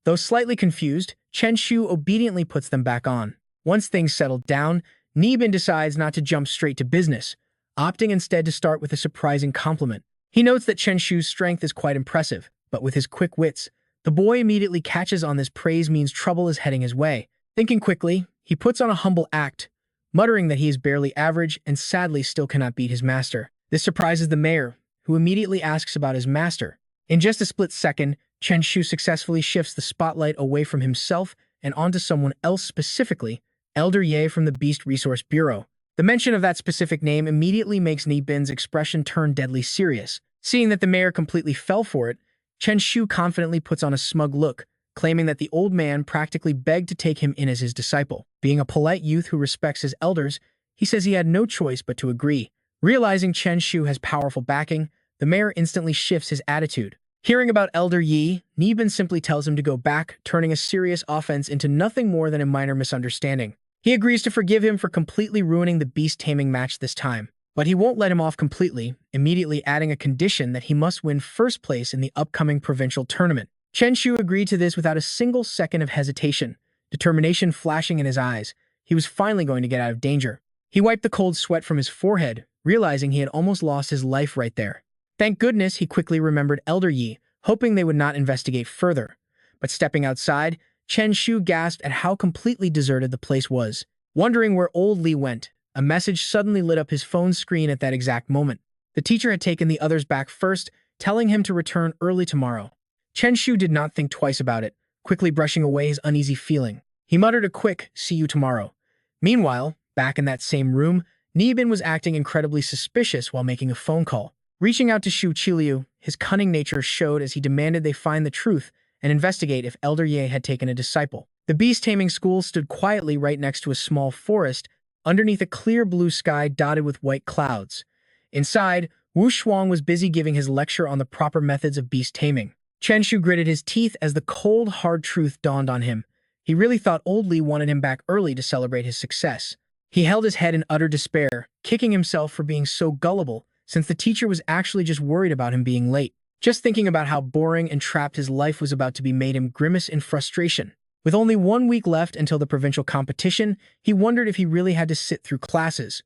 Though slightly confused, Chen Shu obediently puts them back on. Once things settled down, Nibin decides not to jump straight to business, opting instead to start with a surprising compliment. He notes that Chen Shu's strength is quite impressive, but with his quick wits, the boy immediately catches on this praise means trouble is heading his way. Thinking quickly, he puts on a humble act, muttering that he is barely average and sadly still cannot beat his master. This surprises the mayor, who immediately asks about his master. In just a split second, Chen Shu successfully shifts the spotlight away from himself and onto someone else, specifically Elder Ye from the Beast Resource Bureau. The mention of that specific name immediately makes Nibin's expression turn deadly serious. Seeing that the mayor completely fell for it, Chen Shu confidently puts on a smug look, claiming that the old man practically begged to take him in as his disciple. Being a polite youth who respects his elders, he says he had no choice but to agree. Realizing Chen Shu has powerful backing, the mayor instantly shifts his attitude. Hearing about Elder Yi, Nibin simply tells him to go back, turning a serious offense into nothing more than a minor misunderstanding. He agrees to forgive him for completely ruining the beast taming match this time, but he won't let him off completely, immediately adding a condition that he must win first place in the upcoming provincial tournament. Chen Shu agreed to this without a single second of hesitation, determination flashing in his eyes. He was finally going to get out of danger. He wiped the cold sweat from his forehead, realizing he had almost lost his life right there. Thank goodness he quickly remembered Elder Yi, hoping they would not investigate further. But stepping outside, Chen Shu gasped at how completely deserted the place was. Wondering where old Li went, a message suddenly lit up his phone screen at that exact moment. The teacher had taken the others back first, telling him to return early tomorrow. Chen Shu did not think twice about it, quickly brushing away his uneasy feeling. He muttered a quick, "See you tomorrow." Meanwhile, back in that same room, Nibin was acting incredibly suspicious while making a phone call. Reaching out to Shu Qiliu, his cunning nature showed as he demanded they find the truth and investigate if Elder Ye had taken a disciple. The beast taming school stood quietly right next to a small forest, underneath a clear blue sky dotted with white clouds. Inside, Wu Shuang was busy giving his lecture on the proper methods of beast taming. Chen Shu gritted his teeth as the cold, hard truth dawned on him. He really thought old Li wanted him back early to celebrate his success. He held his head in utter despair, kicking himself for being so gullible, since the teacher was actually just worried about him being late. Just thinking about how boring and trapped his life was about to be made him grimace in frustration. With only 1 week left until the provincial competition, he wondered if he really had to sit through classes.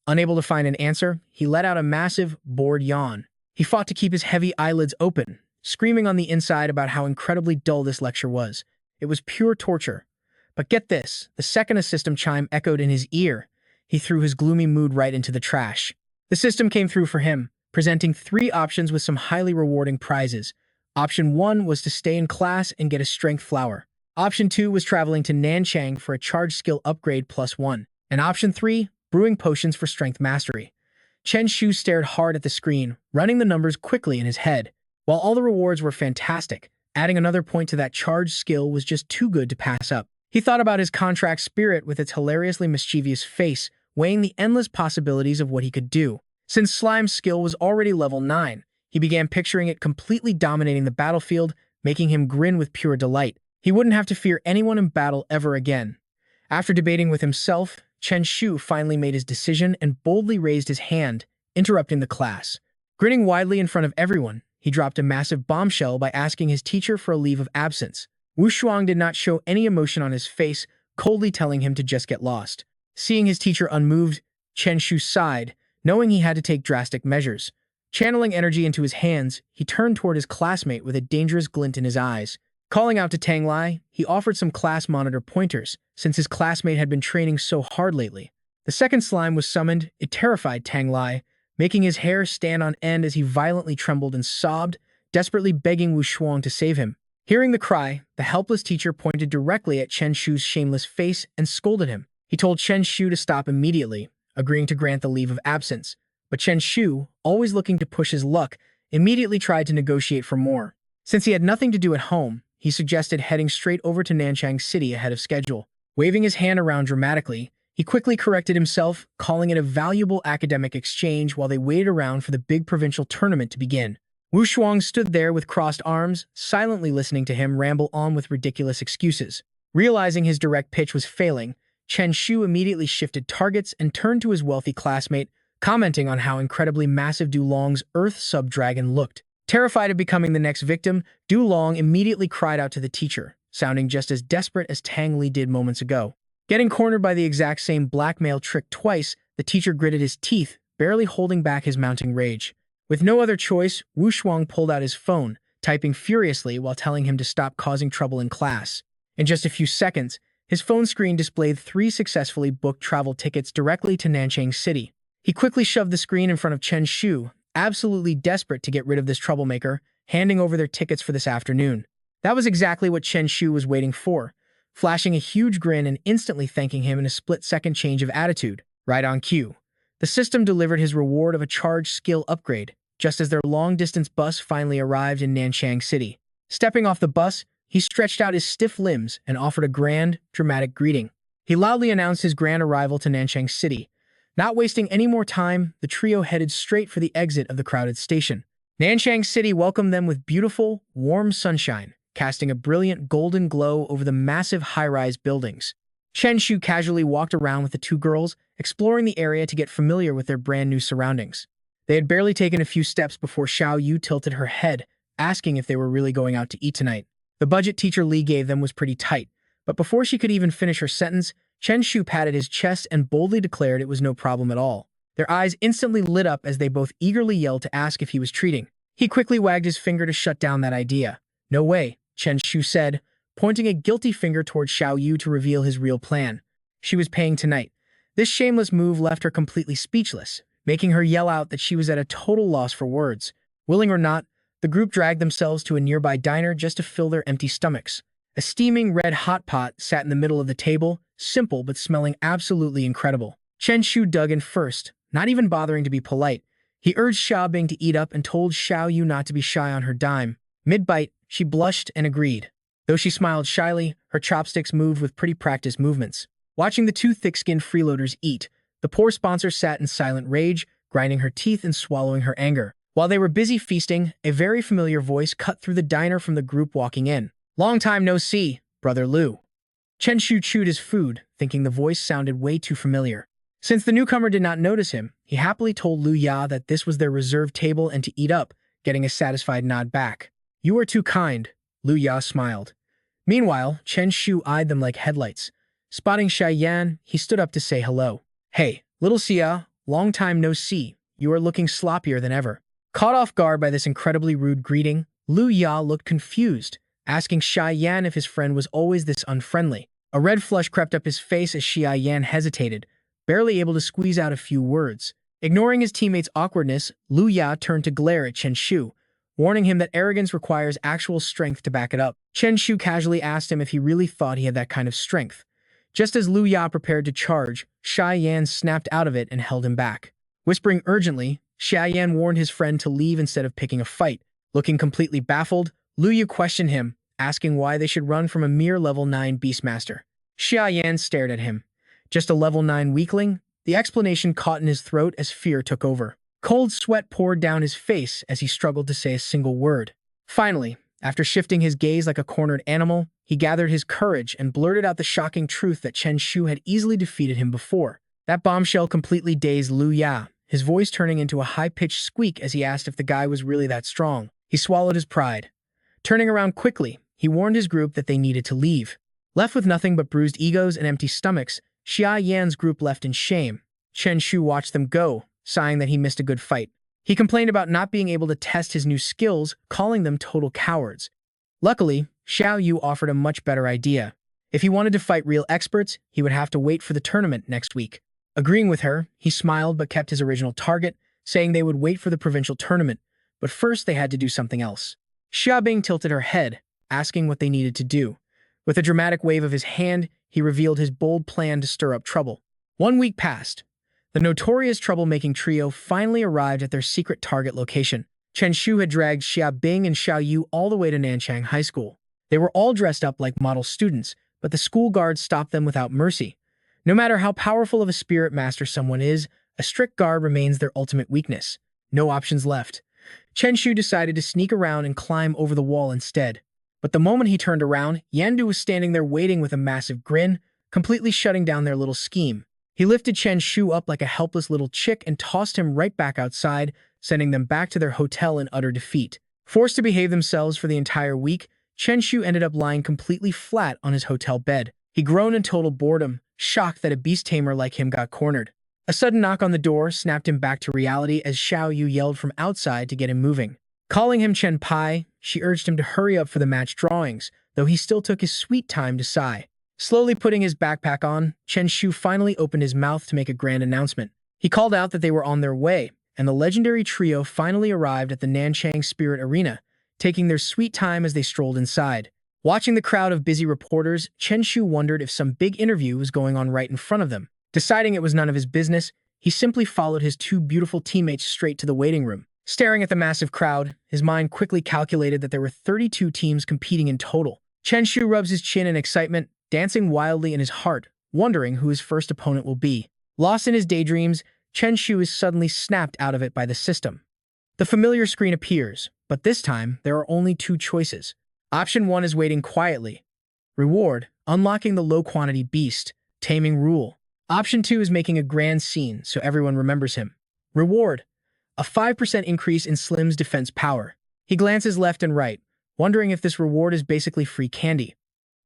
Unable to find an answer, he let out a massive, bored yawn. He fought to keep his heavy eyelids open, screaming on the inside about how incredibly dull this lecture was. It was pure torture. But get this, the second a system chime echoed in his ear, he threw his gloomy mood right into the trash. The system came through for him, presenting 3 options with some highly rewarding prizes. Option 1 was to stay in class and get a strength flower. Option 2 was traveling to Nanchang for a charge skill upgrade +1. And option 3, brewing potions for strength mastery. Chen Shu stared hard at the screen, running the numbers quickly in his head. While all the rewards were fantastic, adding another point to that charge skill was just too good to pass up. He thought about his contract spirit with its hilariously mischievous face, weighing the endless possibilities of what he could do. Since Slime's skill was already level 9, he began picturing it completely dominating the battlefield, making him grin with pure delight. He wouldn't have to fear anyone in battle ever again. After debating with himself, Chen Shu finally made his decision and boldly raised his hand, interrupting the class. Grinning widely in front of everyone, he dropped a massive bombshell by asking his teacher for a leave of absence. Wu Shuang did not show any emotion on his face, coldly telling him to just get lost. Seeing his teacher unmoved, Chen Shu sighed, knowing he had to take drastic measures. Channeling energy into his hands, he turned toward his classmate with a dangerous glint in his eyes. Calling out to Tang Lai, he offered some class monitor pointers, since his classmate had been training so hard lately. The second slime was summoned. It terrified Tang Lai, making his hair stand on end as he violently trembled and sobbed, desperately begging Wu Shuang to save him. Hearing the cry, the helpless teacher pointed directly at Chen Shu's shameless face and scolded him. He told Chen Shu to stop immediately, agreeing to grant the leave of absence. But Chen Shu, always looking to push his luck, immediately tried to negotiate for more. Since he had nothing to do at home, he suggested heading straight over to Nanchang City ahead of schedule. Waving his hand around dramatically, he quickly corrected himself, calling it a valuable academic exchange while they waited around for the big provincial tournament to begin. Wu Shuang stood there with crossed arms, silently listening to him ramble on with ridiculous excuses. Realizing his direct pitch was failing, Chen Shu immediately shifted targets and turned to his wealthy classmate, commenting on how incredibly massive Du Long's Earth sub-dragon looked. Terrified of becoming the next victim, Du Long immediately cried out to the teacher, sounding just as desperate as Tang Li did moments ago. Getting cornered by the exact same blackmail trick twice, the teacher gritted his teeth, barely holding back his mounting rage. With no other choice, Wu Shuang pulled out his phone, typing furiously while telling him to stop causing trouble in class. In just a few seconds, his phone screen displayed 3 successfully booked travel tickets directly to Nanchang City. He quickly shoved the screen in front of Chen Shu, absolutely desperate to get rid of this troublemaker, handing over their tickets for this afternoon. That was exactly what Chen Shu was waiting for, flashing a huge grin and instantly thanking him in a split-second change of attitude. Right on cue. The system delivered his reward of a charged skill upgrade, just as their long-distance bus finally arrived in Nanchang City. Stepping off the bus, he stretched out his stiff limbs and offered a grand, dramatic greeting. He loudly announced his grand arrival to Nanchang City. Not wasting any more time, the trio headed straight for the exit of the crowded station. Nanchang City welcomed them with beautiful, warm sunshine, casting a brilliant golden glow over the massive high-rise buildings. Chen Shu casually walked around with the 2 girls, exploring the area to get familiar with their brand-new surroundings. They had barely taken a few steps before Xiao Yu tilted her head, asking if they were really going out to eat tonight. The budget teacher Li gave them was pretty tight, but before she could even finish her sentence, Chen Shu patted his chest and boldly declared it was no problem at all. Their eyes instantly lit up as they both eagerly yelled to ask if he was treating. He quickly wagged his finger to shut down that idea. "No way," Chen Shu said, pointing a guilty finger toward Xiao Yu to reveal his real plan. She was paying tonight. This shameless move left her completely speechless, making her yell out that she was at a total loss for words. Willing or not, the group dragged themselves to a nearby diner just to fill their empty stomachs. A steaming red hot pot sat in the middle of the table, simple but smelling absolutely incredible. Chen Shu dug in first, not even bothering to be polite. He urged Xia Bing to eat up and told Xiao Yu not to be shy on her dime. Mid-bite, she blushed and agreed. Though she smiled shyly, her chopsticks moved with pretty practiced movements. Watching the 2 thick-skinned freeloaders eat, the poor sponsor sat in silent rage, grinding her teeth and swallowing her anger. While they were busy feasting, a very familiar voice cut through the diner from the group walking in. "Long time no see, Brother Lu." Chen Shu chewed his food, thinking the voice sounded way too familiar. Since the newcomer did not notice him, he happily told Lu Ya that this was their reserved table and to eat up, getting a satisfied nod back. "You are too kind," Lu Ya smiled. Meanwhile, Chen Shu eyed them like headlights. Spotting Shai Yan, he stood up to say hello. "Hey, little Xia, long time no see. You are looking sloppier than ever." Caught off guard by this incredibly rude greeting, Lu Ya looked confused, asking Shai Yan if his friend was always this unfriendly. A red flush crept up his face as Shai Yan hesitated, barely able to squeeze out a few words. Ignoring his teammate's awkwardness, Lu Ya turned to glare at Chen Shu, warning him that arrogance requires actual strength to back it up. Chen Shu casually asked him if he really thought he had that kind of strength. Just as Lu Ya prepared to charge, Shai Yan snapped out of it and held him back. Whispering urgently, Shai Yan warned his friend to leave instead of picking a fight. Looking completely baffled, Lu Yu questioned him, asking why they should run from a mere level 9 Beastmaster. Shai Yan stared at him. Just a level 9 weakling? The explanation caught in his throat as fear took over. Cold sweat poured down his face as he struggled to say a single word. Finally, After shifting his gaze like a cornered animal, he gathered his courage and blurted out the shocking truth that Chen Shu had easily defeated him before. That bombshell completely dazed Liu Ya, his voice turning into a high-pitched squeak as he asked if the guy was really that strong. He swallowed his pride. Turning around quickly, he warned his group that they needed to leave. Left with nothing but bruised egos and empty stomachs, Xia Yan's group left in shame. Chen Shu watched them go, sighing that he missed a good fight. He complained about not being able to test his new skills, calling them total cowards. Luckily, Xiao Yu offered a much better idea. If he wanted to fight real experts, he would have to wait for the tournament next week. Agreeing with her, he smiled but kept his original target, saying they would wait for the provincial tournament, but first they had to do something else. Xiaobing tilted her head, asking what they needed to do. With a dramatic wave of his hand, he revealed his bold plan to stir up trouble. 1 week passed. The notorious troublemaking trio finally arrived at their secret target location. Chen Shu had dragged Xiaobing and Xiao Yu all the way to Nanchang High School. They were all dressed up like model students, but the school guards stopped them without mercy. No matter how powerful of a spirit master someone is, a strict guard remains their ultimate weakness. No options left. Chen Shu decided to sneak around and climb over the wall instead. But the moment he turned around, Yandu was standing there waiting with a massive grin, completely shutting down their little scheme. He lifted Chen Shu up like a helpless little chick and tossed him right back outside, sending them back to their hotel in utter defeat. Forced to behave themselves for the entire week, Chen Shu ended up lying completely flat on his hotel bed. He groaned in total boredom, shocked that a beast tamer like him got cornered. A sudden knock on the door snapped him back to reality as Xiao Yu yelled from outside to get him moving. Calling him Chen Pai, she urged him to hurry up for the match drawings, though he still took his sweet time to sigh. Slowly putting his backpack on, Chen Shu finally opened his mouth to make a grand announcement. He called out that they were on their way, and the legendary trio finally arrived at the Nanchang Spirit Arena, taking their sweet time as they strolled inside. Watching the crowd of busy reporters, Chen Shu wondered if some big interview was going on right in front of them. Deciding it was none of his business, he simply followed his two beautiful teammates straight to the waiting room. Staring at the massive crowd, his mind quickly calculated that there were 32 teams competing in total. Chen Shu rubs his chin in excitement, dancing wildly in his heart, wondering who his first opponent will be. Lost in his daydreams, Chen Shu is suddenly snapped out of it by the system. The familiar screen appears, but this time there are only two choices. Option 1 is waiting quietly. Reward, unlocking the low-quantity beast, taming rule. Option 2 is making a grand scene so everyone remembers him. Reward, a 5% increase in Slim's defense power. He glances left and right, wondering if this reward is basically free candy.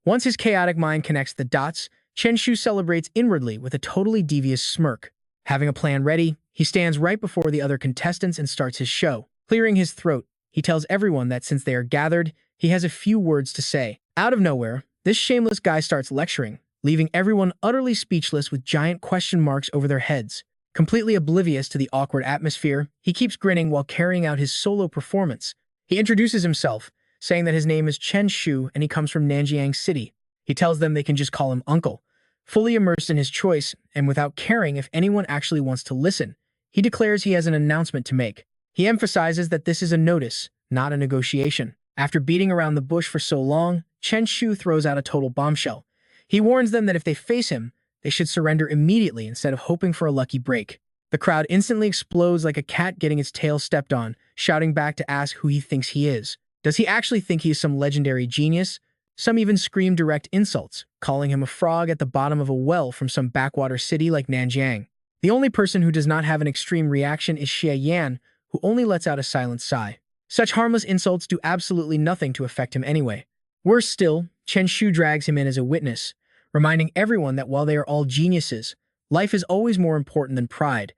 Once his chaotic mind connects the dots, Chen Shu celebrates inwardly with a totally devious smirk. Having a plan ready, he stands right before the other contestants and starts his show. Clearing his throat, he tells everyone that since they are gathered, he has a few words to say. Out of nowhere, this shameless guy starts lecturing, leaving everyone utterly speechless with giant question marks over their heads. Completely oblivious to the awkward atmosphere, he keeps grinning while carrying out his solo performance. He introduces himself, saying that his name is Chen Shu and he comes from Nanjiang City. He tells them they can just call him Uncle. Fully immersed in his choice, and without caring if anyone actually wants to listen, he declares he has an announcement to make. He emphasizes that this is a notice, not a negotiation. After beating around the bush for so long, Chen Shu throws out a total bombshell. He warns them that if they face him, they should surrender immediately instead of hoping for a lucky break. The crowd instantly explodes like a cat getting its tail stepped on, shouting back to ask who he thinks he is. Does he actually think he is some legendary genius? Some even scream direct insults, calling him a frog at the bottom of a well from some backwater city like Nanjiang. The only person who does not have an extreme reaction is Xie Yan, who only lets out a silent sigh. Such harmless insults do absolutely nothing to affect him anyway. Worse still, Chen Shu drags him in as a witness, reminding everyone that while they are all geniuses, life is always more important than pride.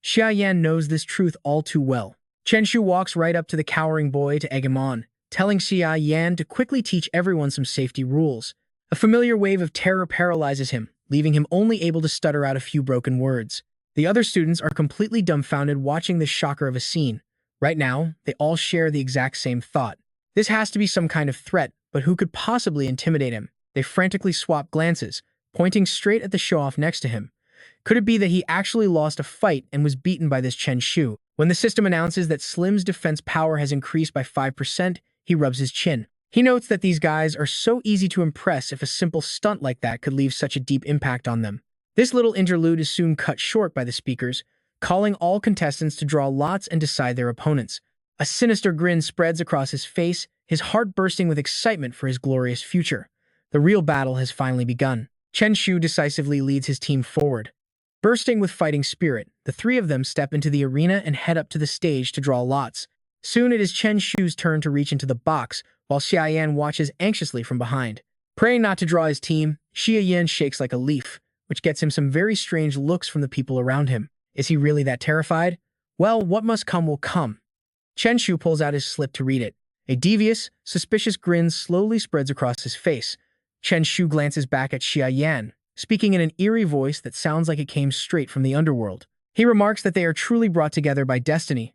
Xia Yan knows this truth all too well. Chen Shu walks right up to the cowering boy to egg him on, telling Xia Yan to quickly teach everyone some safety rules. A familiar wave of terror paralyzes him, leaving him only able to stutter out a few broken words. The other students are completely dumbfounded watching this shocker of a scene. Right now, they all share the exact same thought. This has to be some kind of threat, but who could possibly intimidate him? They frantically swap glances, pointing straight at the show-off next to him. Could it be that he actually lost a fight and was beaten by this Chen Shu? When the system announces that Slim's defense power has increased by 5%, he rubs his chin. He notes that these guys are so easy to impress if a simple stunt like that could leave such a deep impact on them. This little interlude is soon cut short by the speakers, calling all contestants to draw lots and decide their opponents. A sinister grin spreads across his face, his heart bursting with excitement for his glorious future. The real battle has finally begun. Chen Shu decisively leads his team forward. Bursting with fighting spirit, the three of them step into the arena and head up to the stage to draw lots. Soon it is Chen Shu's turn to reach into the box, while Xia Yan watches anxiously from behind. Praying not to draw his team, Xia Yan shakes like a leaf, which gets him some very strange looks from the people around him. Is he really that terrified? Well, what must come will come. Chen Shu pulls out his slip to read it. A devious, suspicious grin slowly spreads across his face. Chen Shu glances back at Xia Yan, speaking in an eerie voice that sounds like it came straight from the underworld. He remarks that they are truly brought together by destiny.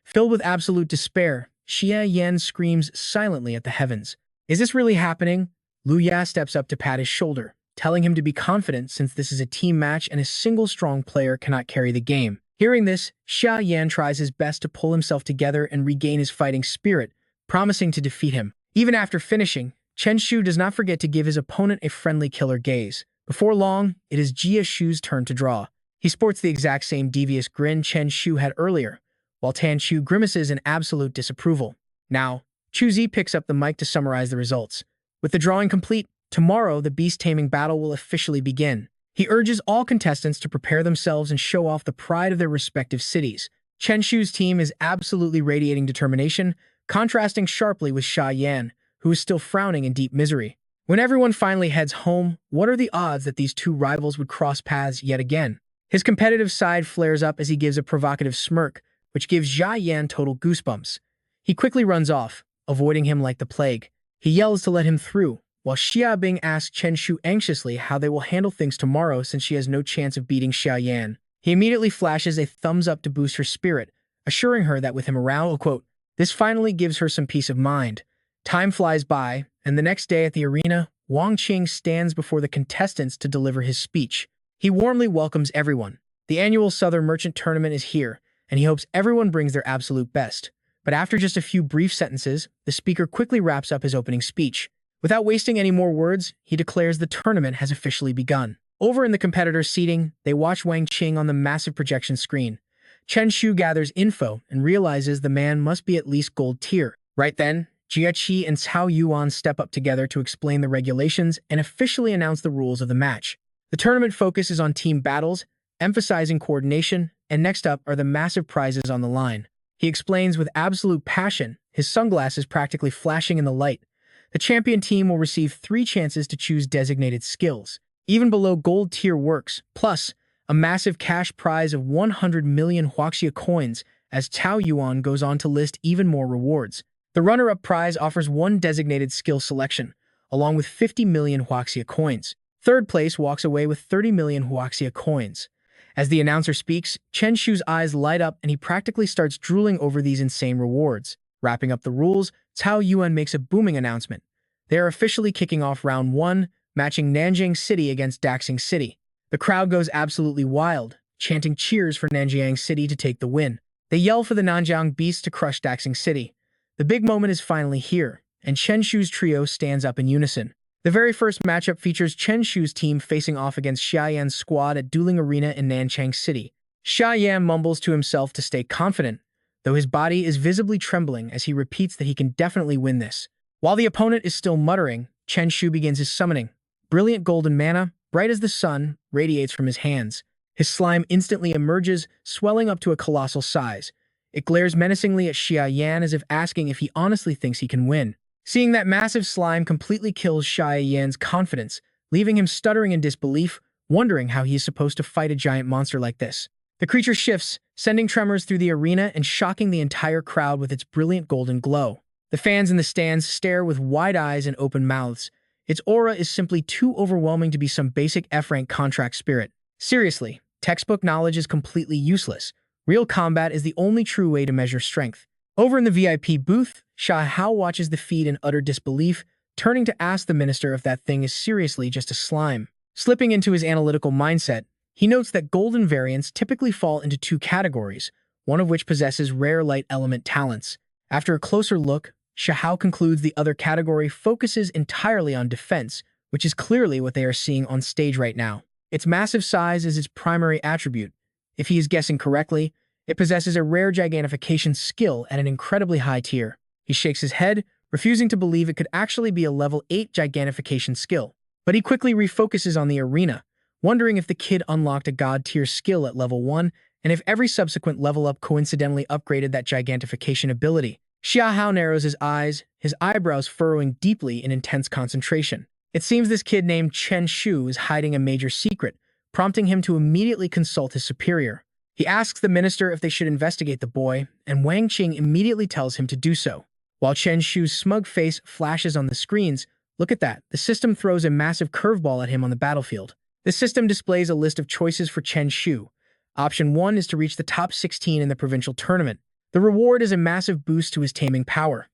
Filled with absolute despair, Xia Yan screams silently at the heavens. Is this really happening? Lu Ya steps up to pat his shoulder, telling him to be confident since this is a team match and a single strong player cannot carry the game. Hearing this, Xia Yan tries his best to pull himself together and regain his fighting spirit, promising to defeat him. Even after finishing, Chen Shu does not forget to give his opponent a friendly killer gaze. Before long, it is Jia Shu's turn to draw. He sports the exact same devious grin Chen Shu had earlier, while Tan Chu grimaces in absolute disapproval. Now, Chu Zi picks up the mic to summarize the results. With the drawing complete, tomorrow the beast taming battle will officially begin. He urges all contestants to prepare themselves and show off the pride of their respective cities. Chen Shu's team is absolutely radiating determination, contrasting sharply with Xia Yan, who is still frowning in deep misery. When everyone finally heads home, what are the odds that these two rivals would cross paths yet again? His competitive side flares up as he gives a provocative smirk, which gives Xia Yan total goosebumps. He quickly runs off, avoiding him like the plague. He yells to let him through, while Xia Bing asks Chen Shu anxiously how they will handle things tomorrow since she has no chance of beating Xia Yan. He immediately flashes a thumbs up to boost her spirit, assuring her that with him around, quote, this finally gives her some peace of mind. Time flies by, and the next day at the arena, Wang Qing stands before the contestants to deliver his speech. He warmly welcomes everyone. The annual Southern Merchant Tournament is here, and he hopes everyone brings their absolute best. But after just a few brief sentences, the speaker quickly wraps up his opening speech. Without wasting any more words, he declares the tournament has officially begun. Over in the competitors' seating, they watch Wang Qing on the massive projection screen. Chen Shu gathers info and realizes the man must be at least gold tier. Right then, Jia Qi and Cao Yuan step up together to explain the regulations and officially announce the rules of the match. The tournament focuses on team battles, emphasizing coordination, and next up are the massive prizes on the line. He explains with absolute passion, his sunglasses practically flashing in the light. The champion team will receive 3 chances to choose designated skills, even below gold tier works, plus a massive cash prize of 100 million Huaxia coins as Cao Yuan goes on to list even more rewards. The runner-up prize offers 1 designated skill selection, along with 50 million Huaxia coins. Third place walks away with 30 million Huaxia coins. As the announcer speaks, Chen Shu's eyes light up and he practically starts drooling over these insane rewards. Wrapping up the rules, Cao Yuan makes a booming announcement. They are officially kicking off round 1, matching Nanjing City against Daxing City. The crowd goes absolutely wild, chanting cheers for Nanjiang City to take the win. They yell for the Nanjiang Beast to crush Daxing City. The big moment is finally here, and Chen Shu's trio stands up in unison. The very first matchup features Chen Shu's team facing off against Xia Yan's squad at Dueling Arena in Nanchang City. Xia Yan mumbles to himself to stay confident, though his body is visibly trembling as he repeats that he can definitely win this. While the opponent is still muttering, Chen Shu begins his summoning. Brilliant golden mana, bright as the sun, radiates from his hands. His slime instantly emerges, swelling up to a colossal size. It glares menacingly at Xia Yan as if asking if he honestly thinks he can win. Seeing that massive slime completely kills Xia Yan's confidence, leaving him stuttering in disbelief, wondering how he is supposed to fight a giant monster like this. The creature shifts, sending tremors through the arena and shocking the entire crowd with its brilliant golden glow. The fans in the stands stare with wide eyes and open mouths. Its aura is simply too overwhelming to be some basic F-rank contract spirit. Seriously, textbook knowledge is completely useless. Real combat is the only true way to measure strength. Over in the VIP booth, Sha Hao watches the feed in utter disbelief, turning to ask the minister if that thing is seriously just a slime. Slipping into his analytical mindset, he notes that golden variants typically fall into 2 categories, one of which possesses rare light element talents. After a closer look, Sha Hao concludes the other category focuses entirely on defense, which is clearly what they are seeing on stage right now. Its massive size is its primary attribute. If he is guessing correctly, it possesses a rare gigantification skill at an incredibly high tier. He shakes his head, refusing to believe it could actually be a level 8 gigantification skill. But he quickly refocuses on the arena, wondering if the kid unlocked a god-tier skill at level 1 and if every subsequent level up coincidentally upgraded that gigantification ability. Xiahao narrows his eyes, his eyebrows furrowing deeply in intense concentration. It seems this kid named Chen Shu is hiding a major secret, prompting him to immediately consult his superior. He asks the minister if they should investigate the boy, and Wang Qing immediately tells him to do so. While Chen Shu's smug face flashes on the screens, look at that, the system throws a massive curveball at him on the battlefield. The system displays a list of choices for Chen Shu. Option 1 is to reach the top 16 in the provincial tournament. The reward is a massive boost to his taming power.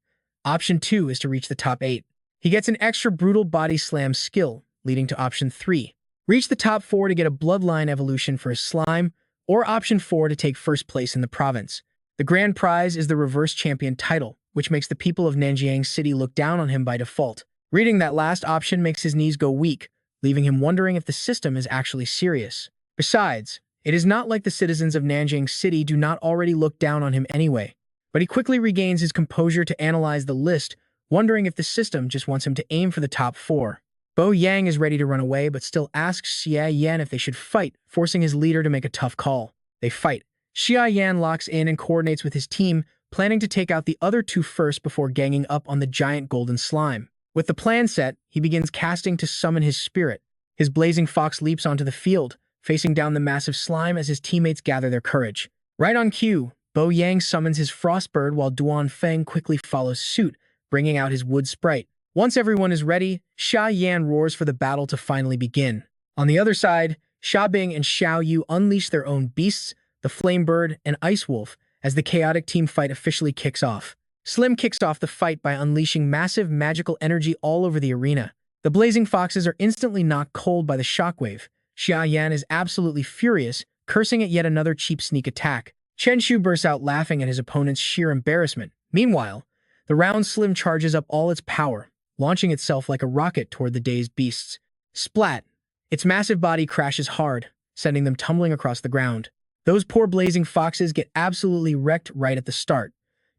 Option 2 is to reach the top 8. He gets an extra brutal body slam skill, leading to option 3. Reach the top 4 to get a bloodline evolution for his slime, or option 4 to take first place in the province. The grand prize is the reverse champion title, which makes the people of Nanjiang City look down on him by default. Reading that last option makes his knees go weak, leaving him wondering if the system is actually serious. Besides, it is not like the citizens of Nanjiang City do not already look down on him anyway. But he quickly regains his composure to analyze the list, wondering if the system just wants him to aim for the top 4. Bo Yang is ready to run away but still asks Xia Yan if they should fight, forcing his leader to make a tough call. They fight. Xia Yan locks in and coordinates with his team, planning to take out the other two first before ganging up on the giant golden slime. With the plan set, he begins casting to summon his spirit. His blazing fox leaps onto the field, facing down the massive slime as his teammates gather their courage. Right on cue, Bo Yang summons his frostbird while Duan Feng quickly follows suit, bringing out his wood sprite. Once everyone is ready, Xia Yan roars for the battle to finally begin. On the other side, Xia Bing and Xiao Yu unleash their own beasts, the Flamebird and Ice Wolf, as the chaotic team fight officially kicks off. Slim kicks off the fight by unleashing massive magical energy all over the arena. The blazing foxes are instantly knocked cold by the shockwave. Xia Yan is absolutely furious, cursing at yet another cheap sneak attack. Chen Shu bursts out laughing at his opponent's sheer embarrassment. Meanwhile, the round Slim charges up all its power, launching itself like a rocket toward the dazed beasts. Splat! Its massive body crashes hard, sending them tumbling across the ground. Those poor blazing foxes get absolutely wrecked right at the start.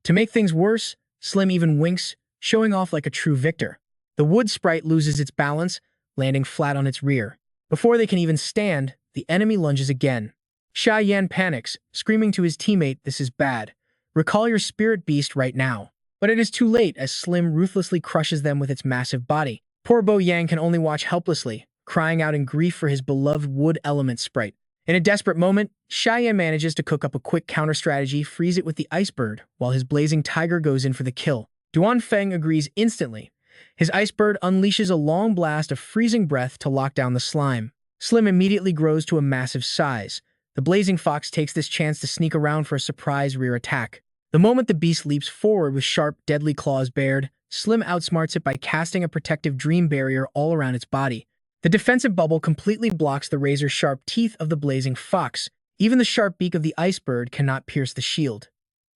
To make things worse, Slim even winks, showing off like a true victor. The wood sprite loses its balance, landing flat on its rear. Before they can even stand, the enemy lunges again. Xia Yan panics, screaming to his teammate, "This is bad. Recall your spirit beast right now." But it is too late as Slim ruthlessly crushes them with its massive body. Poor Bo Yang can only watch helplessly, crying out in grief for his beloved wood element sprite. In a desperate moment, Xia Yan manages to cook up a quick counter-strategy, freeze it with the Ice Bird, while his blazing tiger goes in for the kill. Duan Feng agrees instantly. His Ice Bird unleashes a long blast of freezing breath to lock down the slime. Slim immediately grows to a massive size. The blazing fox takes this chance to sneak around for a surprise rear attack. The moment the beast leaps forward with sharp, deadly claws bared, Slim outsmarts it by casting a protective dream barrier all around its body. The defensive bubble completely blocks the razor-sharp teeth of the blazing fox. Even the sharp beak of the Ice Bird cannot pierce the shield.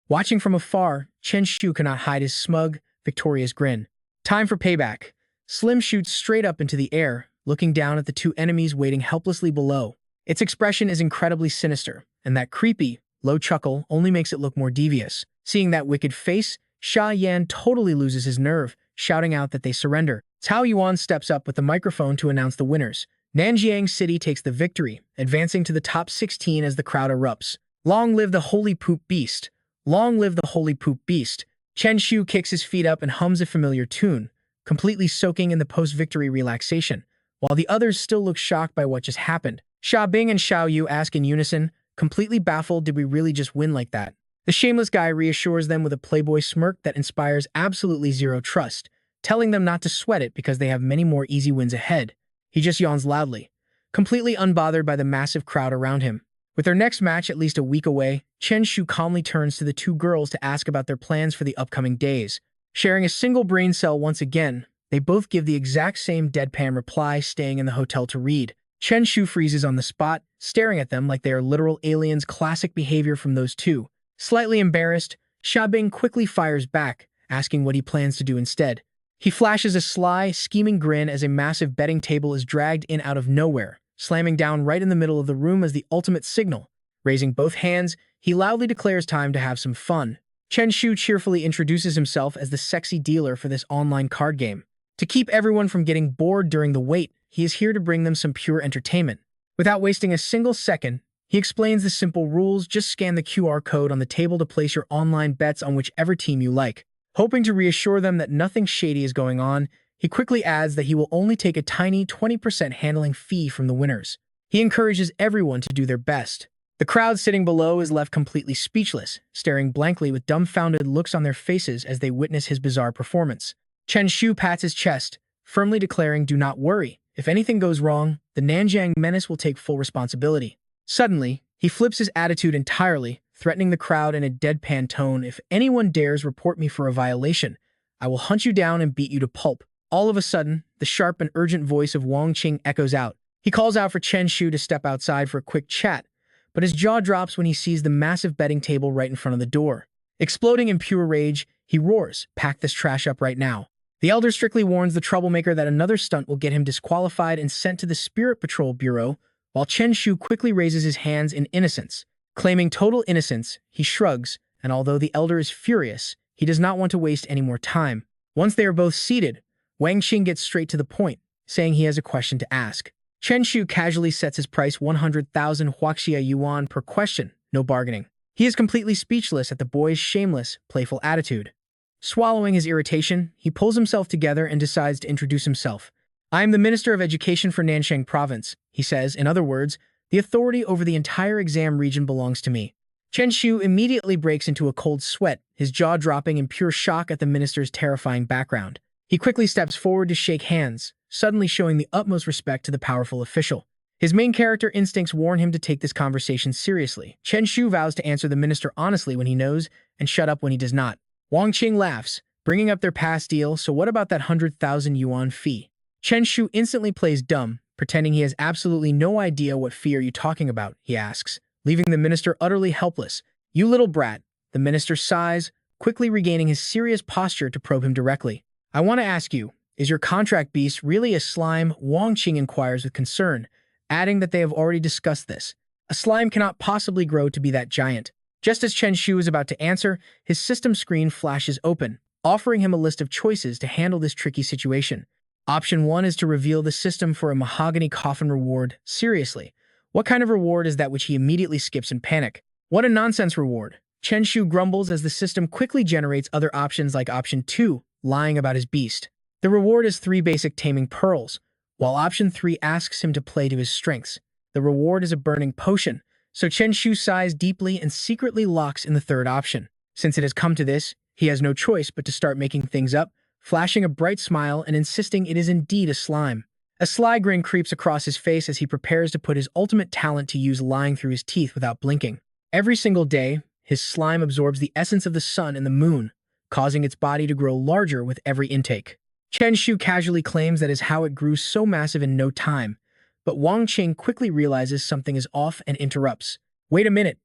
Watching from afar, Chen Shu cannot hide his smug, victorious grin. Time for payback. Slim shoots straight up into the air, looking down at the two enemies waiting helplessly below. Its expression is incredibly sinister, and that creepy, low chuckle only makes it look more devious. Seeing that wicked face, Xia Yan totally loses his nerve, shouting out that they surrender. Cao Yuan steps up with the microphone to announce the winners. Nanjiang City takes the victory, advancing to the top 16 as the crowd erupts. Long live the Holy Poop Beast! Long live the Holy Poop Beast! Chen Shu kicks his feet up and hums a familiar tune, completely soaking in the post-victory relaxation, while the others still look shocked by what just happened. Xia Bing and Xiao Yu ask in unison, completely baffled, did we really just win like that? The shameless guy reassures them with a playboy smirk that inspires absolutely zero trust, telling them not to sweat it because they have many more easy wins ahead. He just yawns loudly, completely unbothered by the massive crowd around him. With their next match at least a week away, Chen Shu calmly turns to the two girls to ask about their plans for the upcoming days. Sharing a single brain cell once again, they both give the exact same deadpan reply, staying in the hotel to read. Chen Shu freezes on the spot, staring at them like they are literal aliens, classic behavior from those two. Slightly embarrassed, Xia Bing quickly fires back, asking what he plans to do instead. He flashes a sly, scheming grin as a massive betting table is dragged in out of nowhere, slamming down right in the middle of the room as the ultimate signal. Raising both hands, he loudly declares time to have some fun. Chen Shu cheerfully introduces himself as the sexy dealer for this online card game. To keep everyone from getting bored during the wait, he is here to bring them some pure entertainment. Without wasting a single second, he explains the simple rules. Just scan the QR code on the table to place your online bets on whichever team you like. Hoping to reassure them that nothing shady is going on, he quickly adds that he will only take a tiny 20% handling fee from the winners. He encourages everyone to do their best. The crowd sitting below is left completely speechless, staring blankly with dumbfounded looks on their faces as they witness his bizarre performance. Chen Shu pats his chest, firmly declaring, "Do not worry. If anything goes wrong, the Nanjiang Menace will take full responsibility." Suddenly, he flips his attitude entirely, threatening the crowd in a deadpan tone, "If anyone dares report me for a violation, I will hunt you down and beat you to pulp." All of a sudden, the sharp and urgent voice of Wang Qing echoes out. He calls out for Chen Shu to step outside for a quick chat, but his jaw drops when he sees the massive betting table right in front of the door. Exploding in pure rage, he roars, "Pack this trash up right now." The elder strictly warns the troublemaker that another stunt will get him disqualified and sent to the Spirit Patrol Bureau, while Chen Shu quickly raises his hands in innocence. Claiming total innocence, he shrugs, and although the elder is furious, he does not want to waste any more time. Once they are both seated, Wang Qing gets straight to the point, saying he has a question to ask. Chen Shu casually sets his price 100,000 Huaxia yuan per question, no bargaining. He is completely speechless at the boy's shameless, playful attitude. Swallowing his irritation, he pulls himself together and decides to introduce himself. "I am the Minister of Education for Nanshang Province," he says. In other words, the authority over the entire exam region belongs to me. Chen Shu immediately breaks into a cold sweat, his jaw dropping in pure shock at the minister's terrifying background. He quickly steps forward to shake hands, suddenly showing the utmost respect to the powerful official. His main character instincts warn him to take this conversation seriously. Chen Shu vows to answer the minister honestly when he knows, and shut up when he does not. Wang Qing laughs, bringing up their past deal. "So what about that 100,000 yuan fee?" Chen Shu instantly plays dumb, pretending he has absolutely no idea. "What fee are you talking about?" he asks, leaving the minister utterly helpless. "You little brat," the minister sighs, quickly regaining his serious posture to probe him directly. "I want to ask you, is your contract beast really a slime?" Wang Qing inquires with concern, adding that they have already discussed this. A slime cannot possibly grow to be that giant. Just as Chen Shu is about to answer, his system screen flashes open, offering him a list of choices to handle this tricky situation. Option 1 is to reveal the system for a mahogany coffin reward. Seriously, what kind of reward is that? Which he immediately skips in panic. What a nonsense reward. Chen Shu grumbles as the system quickly generates other options like Option 2, lying about his beast. The reward is 3 basic taming pearls, while Option 3 asks him to play to his strengths. The reward is a burning potion, so Chen Shu sighs deeply and secretly locks in the third option. Since it has come to this, he has no choice but to start making things up, flashing a bright smile and insisting it is indeed a slime. A sly grin creeps across his face as he prepares to put his ultimate talent to use, lying through his teeth without blinking. Every single day, his slime absorbs the essence of the sun and the moon, causing its body to grow larger with every intake. Chen Shu casually claims that is how it grew so massive in no time, but Wang Qing quickly realizes something is off and interrupts. "Wait a minute,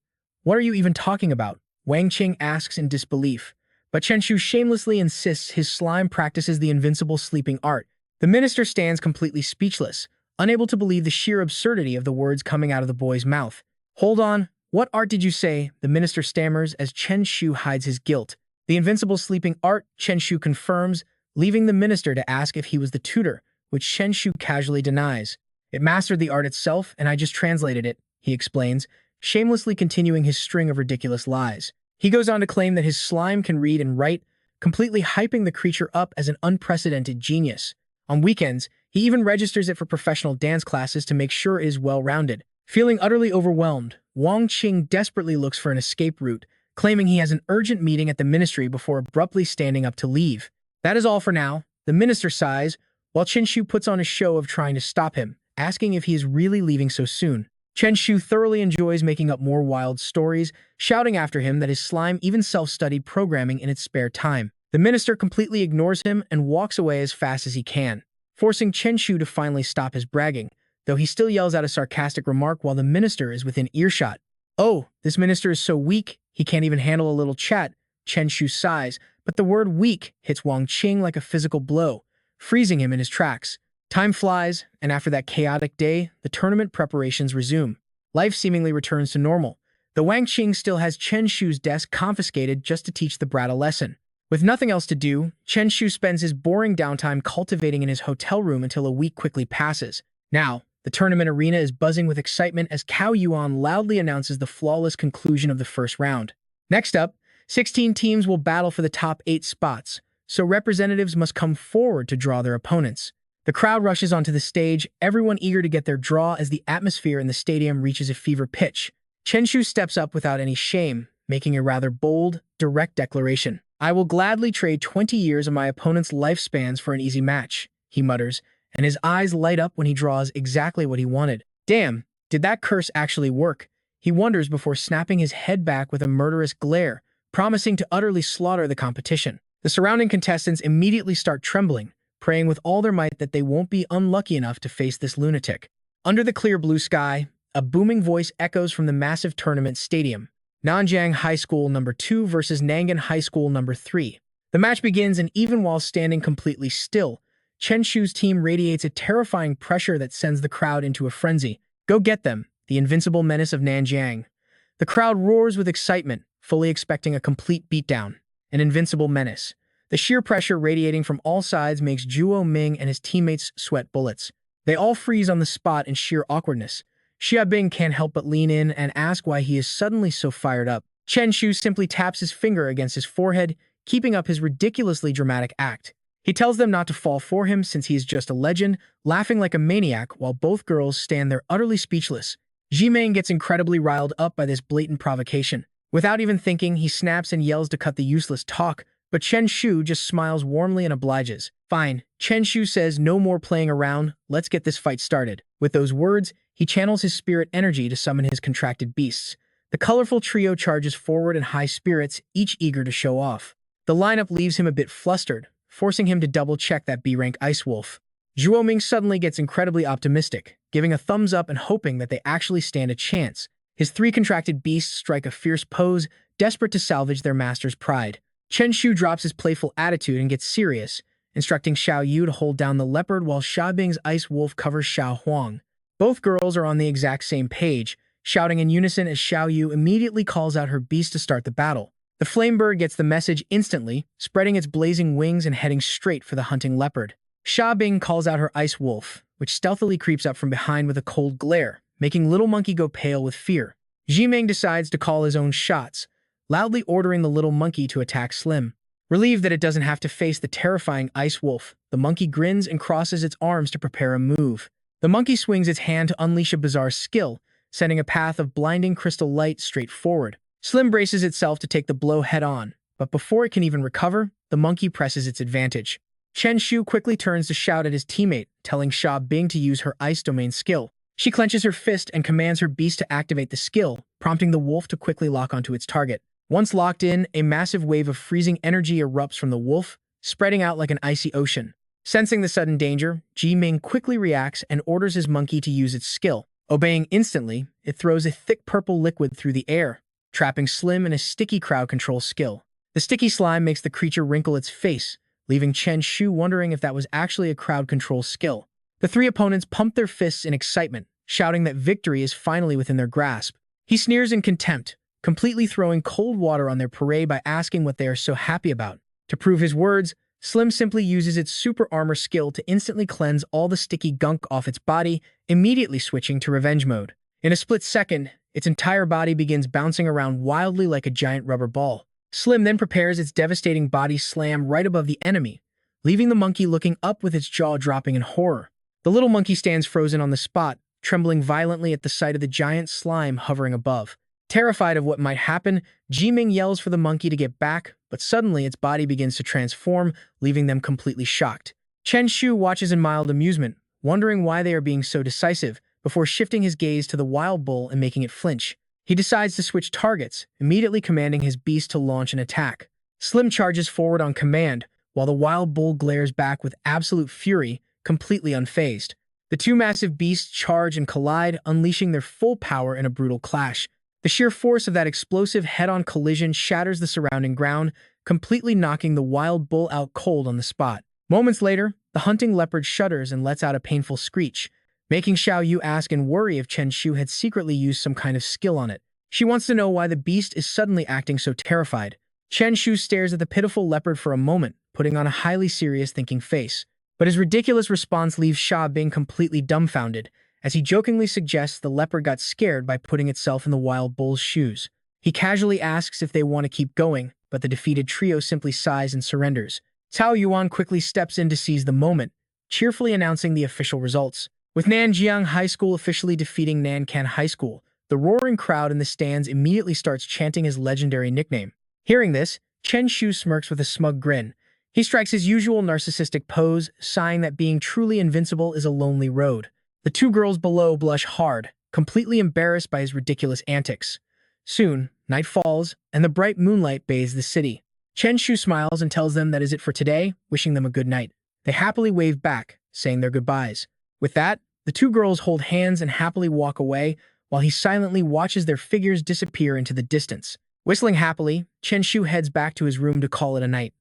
what are you even talking about?" Wang Qing asks in disbelief, but Chen Shu shamelessly insists his slime practices the invincible sleeping art. The minister stands completely speechless, unable to believe the sheer absurdity of the words coming out of the boy's mouth. "Hold on, what art did you say?" the minister stammers as Chen Shu hides his guilt. "The invincible sleeping art," Chen Shu confirms, leaving the minister to ask if he was the tutor, which Chen Shu casually denies. "It mastered the art itself, and I just translated it," he explains, shamelessly continuing his string of ridiculous lies. He goes on to claim that his slime can read and write, completely hyping the creature up as an unprecedented genius. On weekends, he even registers it for professional dance classes to make sure it is well-rounded. Feeling utterly overwhelmed, Wang Qing desperately looks for an escape route, claiming he has an urgent meeting at the ministry before abruptly standing up to leave. "That is all for now," the minister sighs, while Chen Shu puts on a show of trying to stop him, asking if he is really leaving so soon. Chen Shu thoroughly enjoys making up more wild stories, shouting after him that his slime even self-studied programming in its spare time. The minister completely ignores him and walks away as fast as he can, forcing Chen Shu to finally stop his bragging, though he still yells out a sarcastic remark while the minister is within earshot. "Oh, this minister is so weak, he can't even handle a little chat," Chen Shu sighs, but the word weak hits Wang Qing like a physical blow, freezing him in his tracks. Time flies, and after that chaotic day, the tournament preparations resume. Life seemingly returns to normal, The Wang Qing still has Chen Shu's desk confiscated just to teach the brat a lesson. With nothing else to do, Chen Shu spends his boring downtime cultivating in his hotel room until a week quickly passes. Now, the tournament arena is buzzing with excitement as Cao Yuan loudly announces the flawless conclusion of the first round. Next up, 16 teams will battle for the top 8 spots, so representatives must come forward to draw their opponents. The crowd rushes onto the stage, everyone eager to get their draw as the atmosphere in the stadium reaches a fever pitch. Chen Shu steps up without any shame, making a rather bold, direct declaration. "I will gladly trade 20 years of my opponent's lifespans for an easy match," he mutters, and his eyes light up when he draws exactly what he wanted. Damn, did that curse actually work? He wonders before snapping his head back with a murderous glare, promising to utterly slaughter the competition. The surrounding contestants immediately start trembling, praying with all their might that they won't be unlucky enough to face this lunatic. Under the clear blue sky, a booming voice echoes from the massive tournament stadium. Nanjiang High School No. 2 versus Nangan High School No. 3. The match begins, and even while standing completely still, Chen Shu's team radiates a terrifying pressure that sends the crowd into a frenzy. Go get them, the invincible menace of Nanjiang. The crowd roars with excitement, fully expecting a complete beatdown. An invincible menace. The sheer pressure radiating from all sides makes Zhuo Ming and his teammates sweat bullets. They all freeze on the spot in sheer awkwardness. Xiaobing can't help but lean in and ask why he is suddenly so fired up. Chen Shu simply taps his finger against his forehead, keeping up his ridiculously dramatic act. He tells them not to fall for him since he is just a legend, laughing like a maniac while both girls stand there utterly speechless. Jimeng gets incredibly riled up by this blatant provocation. Without even thinking, he snaps and yells to cut the useless talk, but Chen Shu just smiles warmly and obliges. Fine, Chen Shu says, no more playing around, let's get this fight started. With those words, he channels his spirit energy to summon his contracted beasts. The colorful trio charges forward in high spirits, each eager to show off. The lineup leaves him a bit flustered, forcing him to double-check that B-rank Ice Wolf. Zhuo Ming suddenly gets incredibly optimistic, giving a thumbs up and hoping that they actually stand a chance. His 3 contracted beasts strike a fierce pose, desperate to salvage their master's pride. Chen Shu drops his playful attitude and gets serious, instructing Xiao Yu to hold down the leopard while Xiaobing's Ice Wolf covers Xiao Huang. Both girls are on the exact same page, shouting in unison as Xiao Yu immediately calls out her beast to start the battle. The flame bird gets the message instantly, spreading its blazing wings and heading straight for the hunting leopard. Xiaobing calls out her Ice Wolf, which stealthily creeps up from behind with a cold glare, making Little Monkey go pale with fear. Jimeng decides to call his own shots, loudly ordering the Little Monkey to attack Slim. Relieved that it doesn't have to face the terrifying Ice Wolf, the monkey grins and crosses its arms to prepare a move. The monkey swings its hand to unleash a bizarre skill, sending a path of blinding crystal light straight forward. Slim braces itself to take the blow head-on, but before it can even recover, the monkey presses its advantage. Chen Shu quickly turns to shout at his teammate, telling Xia Bing to use her Ice Domain skill. She clenches her fist and commands her beast to activate the skill, prompting the wolf to quickly lock onto its target. Once locked in, a massive wave of freezing energy erupts from the wolf, spreading out like an icy ocean. Sensing the sudden danger, Jimeng quickly reacts and orders his monkey to use its skill. Obeying instantly, it throws a thick purple liquid through the air, trapping Slim in a sticky crowd control skill. The sticky slime makes the creature wrinkle its face, leaving Chen Shu wondering if that was actually a crowd control skill. The 3 opponents pump their fists in excitement, shouting that victory is finally within their grasp. He sneers in contempt, completely throwing cold water on their parade by asking what they are so happy about. To prove his words, Slim simply uses its super armor skill to instantly cleanse all the sticky gunk off its body, immediately switching to revenge mode. In a split second, its entire body begins bouncing around wildly like a giant rubber ball. Slim then prepares its devastating body slam right above the enemy, leaving the monkey looking up with its jaw dropping in horror. The little monkey stands frozen on the spot, trembling violently at the sight of the giant slime hovering above. Terrified of what might happen, Jimeng yells for the monkey to get back, but suddenly its body begins to transform, leaving them completely shocked. Chen Shu watches in mild amusement, wondering why they are being so decisive, before shifting his gaze to the wild bull and making it flinch. He decides to switch targets, immediately commanding his beast to launch an attack. Slim charges forward on command, while the wild bull glares back with absolute fury, completely unfazed. The 2 massive beasts charge and collide, unleashing their full power in a brutal clash. The sheer force of that explosive head-on collision shatters the surrounding ground, completely knocking the wild bull out cold on the spot. Moments later, the hunting leopard shudders and lets out a painful screech, making Xiao Yu ask and worry if Chen Shu had secretly used some kind of skill on it. She wants to know why the beast is suddenly acting so terrified. Chen Shu stares at the pitiful leopard for a moment, putting on a highly serious thinking face. But his ridiculous response leaves Sha being completely dumbfounded, as he jokingly suggests the leopard got scared by putting itself in the wild bull's shoes. He casually asks if they want to keep going, but the defeated trio simply sighs and surrenders. Cao Yuan quickly steps in to seize the moment, cheerfully announcing the official results. With Nanjiang High School officially defeating Nankan High School, the roaring crowd in the stands immediately starts chanting his legendary nickname. Hearing this, Chen Shu smirks with a smug grin. He strikes his usual narcissistic pose, sighing that being truly invincible is a lonely road. The two girls below blush hard, completely embarrassed by his ridiculous antics. Soon, night falls, and the bright moonlight bathes the city. Chen Shu smiles and tells them that is it for today, wishing them a good night. They happily wave back, saying their goodbyes. With that, the two girls hold hands and happily walk away, while he silently watches their figures disappear into the distance. Whistling happily, Chen Shu heads back to his room to call it a night.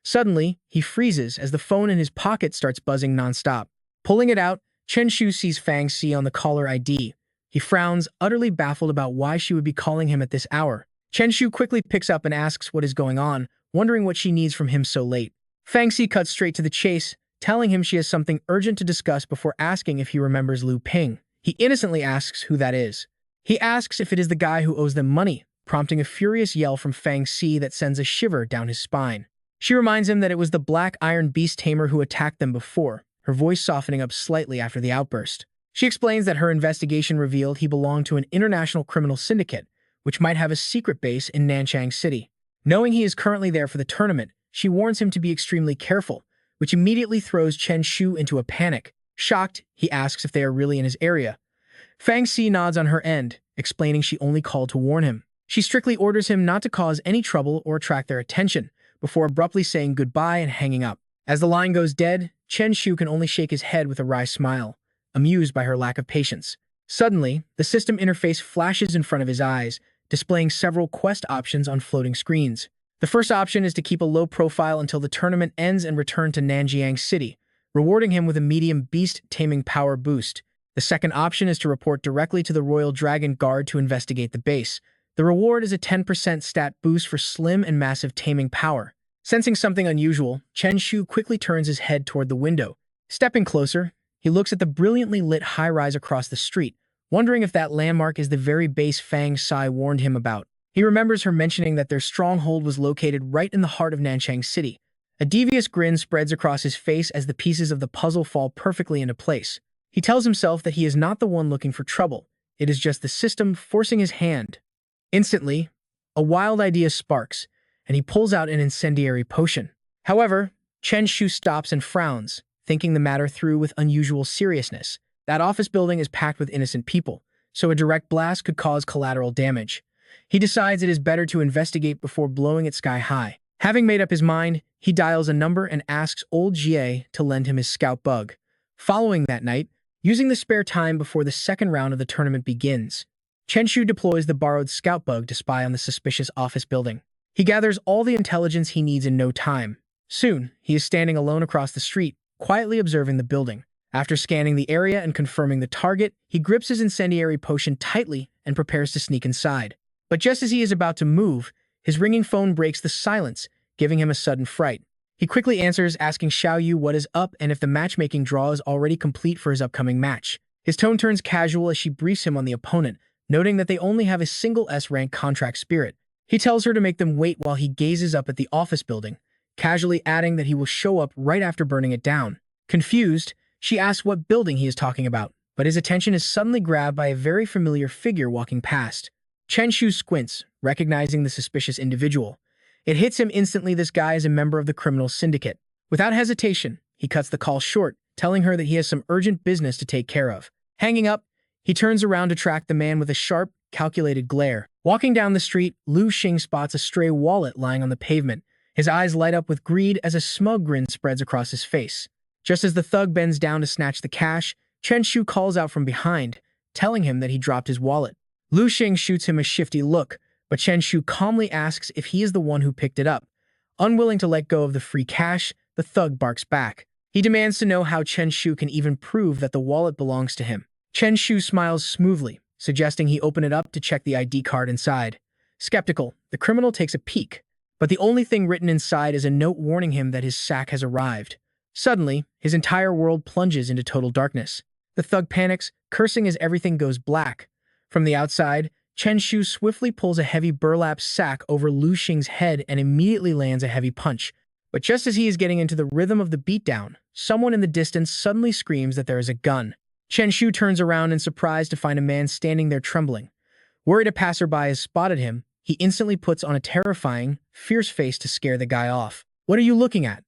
Suddenly, he freezes as the phone in his pocket starts buzzing nonstop. Pulling it out, Chen Shu sees Fang Xi on the caller ID. He frowns, utterly baffled about why she would be calling him at this hour. Chen Shu quickly picks up and asks what is going on, wondering what she needs from him so late. Fang Xi cuts straight to the chase, telling him she has something urgent to discuss before asking if he remembers Liu Ping. He innocently asks who that is. He asks if it is the guy who owes them money, prompting a furious yell from Fang Xi that sends a shiver down his spine. She reminds him that it was the Black Iron Beast Tamer who attacked them before, her voice softening up slightly after the outburst. She explains that her investigation revealed he belonged to an international criminal syndicate, which might have a secret base in Nanchang City. Knowing he is currently there for the tournament, she warns him to be extremely careful, which immediately throws Chen Shu into a panic. Shocked, he asks if they are really in his area. Fang Xi nods on her end, explaining she only called to warn him. She strictly orders him not to cause any trouble or attract their attention, before abruptly saying goodbye and hanging up. As the line goes dead, Chen Shu can only shake his head with a wry smile, amused by her lack of patience. Suddenly, the system interface flashes in front of his eyes, displaying several quest options on floating screens. The first option is to keep a low profile until the tournament ends and return to Nanjiang City, rewarding him with a medium Beast Taming power boost. The second option is to report directly to the Royal Dragon Guard to investigate the base. The reward is a 10% stat boost for slim and massive taming power. Sensing something unusual, Chen Shu quickly turns his head toward the window. Stepping closer, he looks at the brilliantly lit high-rise across the street, wondering if that landmark is the very base Fang Xi warned him about. He remembers her mentioning that their stronghold was located right in the heart of Nanchang City. A devious grin spreads across his face as the pieces of the puzzle fall perfectly into place. He tells himself that he is not the one looking for trouble. It is just the system forcing his hand. Instantly, a wild idea sparks, and he pulls out an incendiary potion. However, Chen Shu stops and frowns, thinking the matter through with unusual seriousness. That office building is packed with innocent people, so a direct blast could cause collateral damage. He decides it is better to investigate before blowing it sky high. Having made up his mind, he dials a number and asks old Jie to lend him his scout bug. Following that night, using the spare time before the second round of the tournament begins, Chen Shu deploys the borrowed scout bug to spy on the suspicious office building. He gathers all the intelligence he needs in no time. Soon, he is standing alone across the street, quietly observing the building. After scanning the area and confirming the target, he grips his incendiary potion tightly and prepares to sneak inside. But just as he is about to move, his ringing phone breaks the silence, giving him a sudden fright. He quickly answers, asking Xiao Yu what is up and if the matchmaking draw is already complete for his upcoming match. His tone turns casual as she briefs him on the opponent, noting that they only have a single S-rank contract spirit. He tells her to make them wait while he gazes up at the office building, casually adding that he will show up right after burning it down. Confused, she asks what building he is talking about, but his attention is suddenly grabbed by a very familiar figure walking past. Chen Shu squints, recognizing the suspicious individual. It hits him instantly this guy is a member of the criminal syndicate. Without hesitation, he cuts the call short, telling her that he has some urgent business to take care of. Hanging up, he turns around to track the man with a sharp, calculated glare. Walking down the street, Lu Xing spots a stray wallet lying on the pavement. His eyes light up with greed as a smug grin spreads across his face. Just as the thug bends down to snatch the cash, Chen Shu calls out from behind, telling him that he dropped his wallet. Lu Xing shoots him a shifty look, but Chen Shu calmly asks if he is the one who picked it up. Unwilling to let go of the free cash, the thug barks back. He demands to know how Chen Shu can even prove that the wallet belongs to him. Chen Shu smiles smoothly, suggesting he open it up to check the ID card inside. Skeptical, the criminal takes a peek, but the only thing written inside is a note warning him that his sack has arrived. Suddenly, his entire world plunges into total darkness. The thug panics, cursing as everything goes black. From the outside, Chen Shu swiftly pulls a heavy burlap sack over Lu Xing's head and immediately lands a heavy punch. But just as he is getting into the rhythm of the beatdown, someone in the distance suddenly screams that there is a gun. Chen Shu turns around in surprise to find a man standing there trembling. Worried a passerby has spotted him, he instantly puts on a terrifying, fierce face to scare the guy off. "What are you looking at?"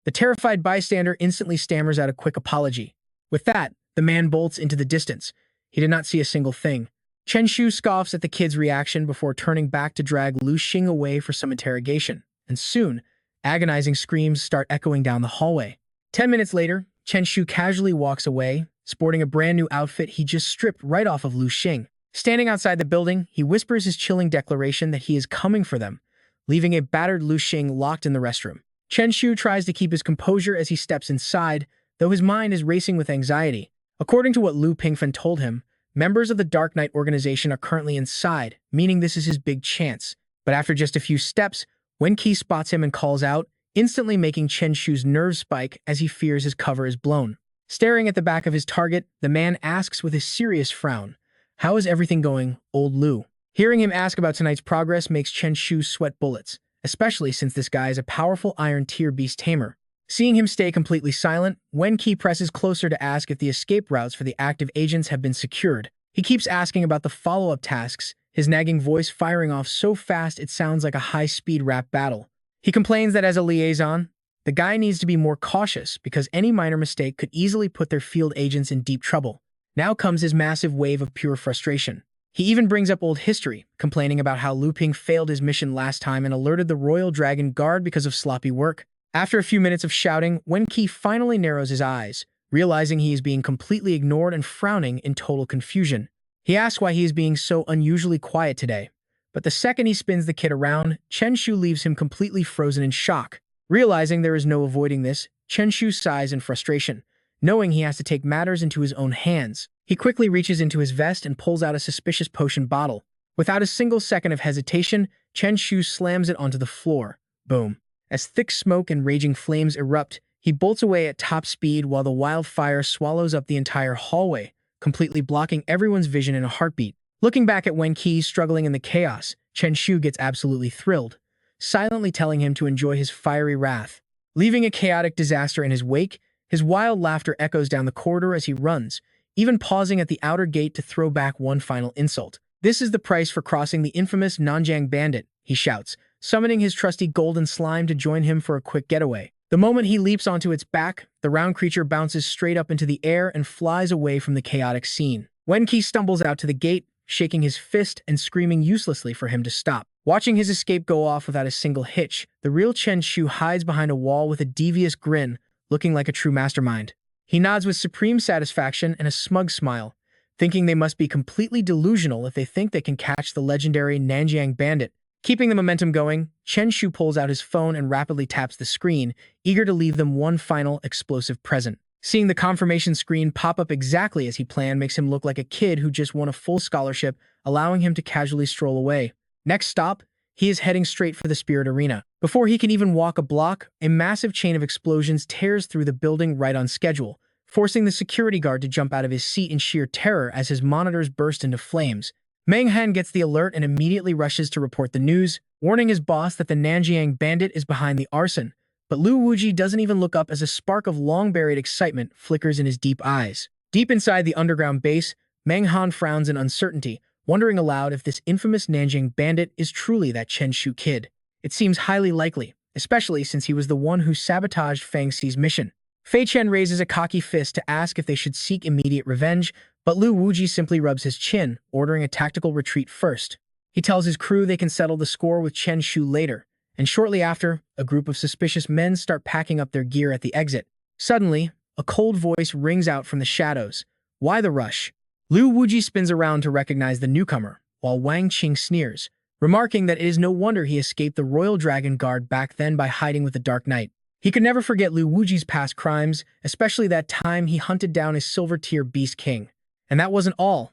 The terrified bystander instantly stammers out a quick apology. With that, the man bolts into the distance. He did not see a single thing. Chen Shu scoffs at the kid's reaction before turning back to drag Lu Xing away for some interrogation. And soon, agonizing screams start echoing down the hallway. 10 minutes later, Chen Shu casually walks away, sporting a brand new outfit he just stripped right off of Lu Xing. Standing outside the building, he whispers his chilling declaration that he is coming for them, leaving a battered Lu Xing locked in the restroom. Chen Shu tries to keep his composure as he steps inside, though his mind is racing with anxiety. According to what Lu Pingfen told him, members of the Dark Knight organization are currently inside, meaning this is his big chance. But after just a few steps, Wen Qi spots him and calls out, instantly making Chen Shu's nerves spike as he fears his cover is blown. Staring at the back of his target, the man asks with a serious frown, "How is everything going, old Lu?" Hearing him ask about tonight's progress makes Chen Shu sweat bullets, especially since this guy is a powerful Iron-tier Beast Tamer. Seeing him stay completely silent, Wen Qi presses closer to ask if the escape routes for the active agents have been secured. He keeps asking about the follow-up tasks, his nagging voice firing off so fast it sounds like a high-speed rap battle. He complains that as a liaison, the guy needs to be more cautious because any minor mistake could easily put their field agents in deep trouble. Now comes his massive wave of pure frustration. He even brings up old history, complaining about how Lu Ping failed his mission last time and alerted the Royal Dragon Guard because of sloppy work. After a few minutes of shouting, Wen Qi finally narrows his eyes, realizing he is being completely ignored and frowning in total confusion. He asks why he is being so unusually quiet today. But the second he spins the kid around, Chen Shu leaves him completely frozen in shock. Realizing there is no avoiding this, Chen Shu sighs in frustration, knowing he has to take matters into his own hands. He quickly reaches into his vest and pulls out a suspicious potion bottle. Without a single second of hesitation, Chen Shu slams it onto the floor. Boom. As thick smoke and raging flames erupt, he bolts away at top speed while the wildfire swallows up the entire hallway, completely blocking everyone's vision in a heartbeat. Looking back at Wen Qi struggling in the chaos, Chen Shu gets absolutely thrilled, silently telling him to enjoy his fiery wrath. Leaving a chaotic disaster in his wake, his wild laughter echoes down the corridor as he runs, even pausing at the outer gate to throw back one final insult. "This is the price for crossing the infamous Nanjiang Bandit," he shouts, summoning his trusty golden slime to join him for a quick getaway. The moment he leaps onto its back, the round creature bounces straight up into the air and flies away from the chaotic scene. Wen Qi stumbles out to the gate, shaking his fist and screaming uselessly for him to stop. Watching his escape go off without a single hitch, the real Chen Shu hides behind a wall with a devious grin, looking like a true mastermind. He nods with supreme satisfaction and a smug smile, thinking they must be completely delusional if they think they can catch the legendary Nanjiang Bandit. Keeping the momentum going, Chen Shu pulls out his phone and rapidly taps the screen, eager to leave them one final explosive present. Seeing the confirmation screen pop up exactly as he planned makes him look like a kid who just won a full scholarship, allowing him to casually stroll away. Next stop, he is heading straight for the Spirit Arena. Before he can even walk a block, a massive chain of explosions tears through the building right on schedule, forcing the security guard to jump out of his seat in sheer terror as his monitors burst into flames. Meng Han gets the alert and immediately rushes to report the news, warning his boss that the Nanjiang Bandit is behind the arson. But Lu Wuji doesn't even look up as a spark of long-buried excitement flickers in his deep eyes. Deep inside the underground base, Meng Han frowns in uncertainty, wondering aloud if this infamous Nanjiang Bandit is truly that Chen Shu kid. It seems highly likely, especially since he was the one who sabotaged Fang Xi's mission. Fei Chen raises a cocky fist to ask if they should seek immediate revenge, but Lu Wuji simply rubs his chin, ordering a tactical retreat first. He tells his crew they can settle the score with Chen Shu later, and shortly after, a group of suspicious men start packing up their gear at the exit. Suddenly, a cold voice rings out from the shadows. "Why the rush?" Lu Wuji spins around to recognize the newcomer, while Wang Qing sneers, remarking that it is no wonder he escaped the Royal Dragon Guard back then by hiding with the Dark Knight. He could never forget Lu Wuji's past crimes, especially that time he hunted down his silver-tier Beast King. And that wasn't all.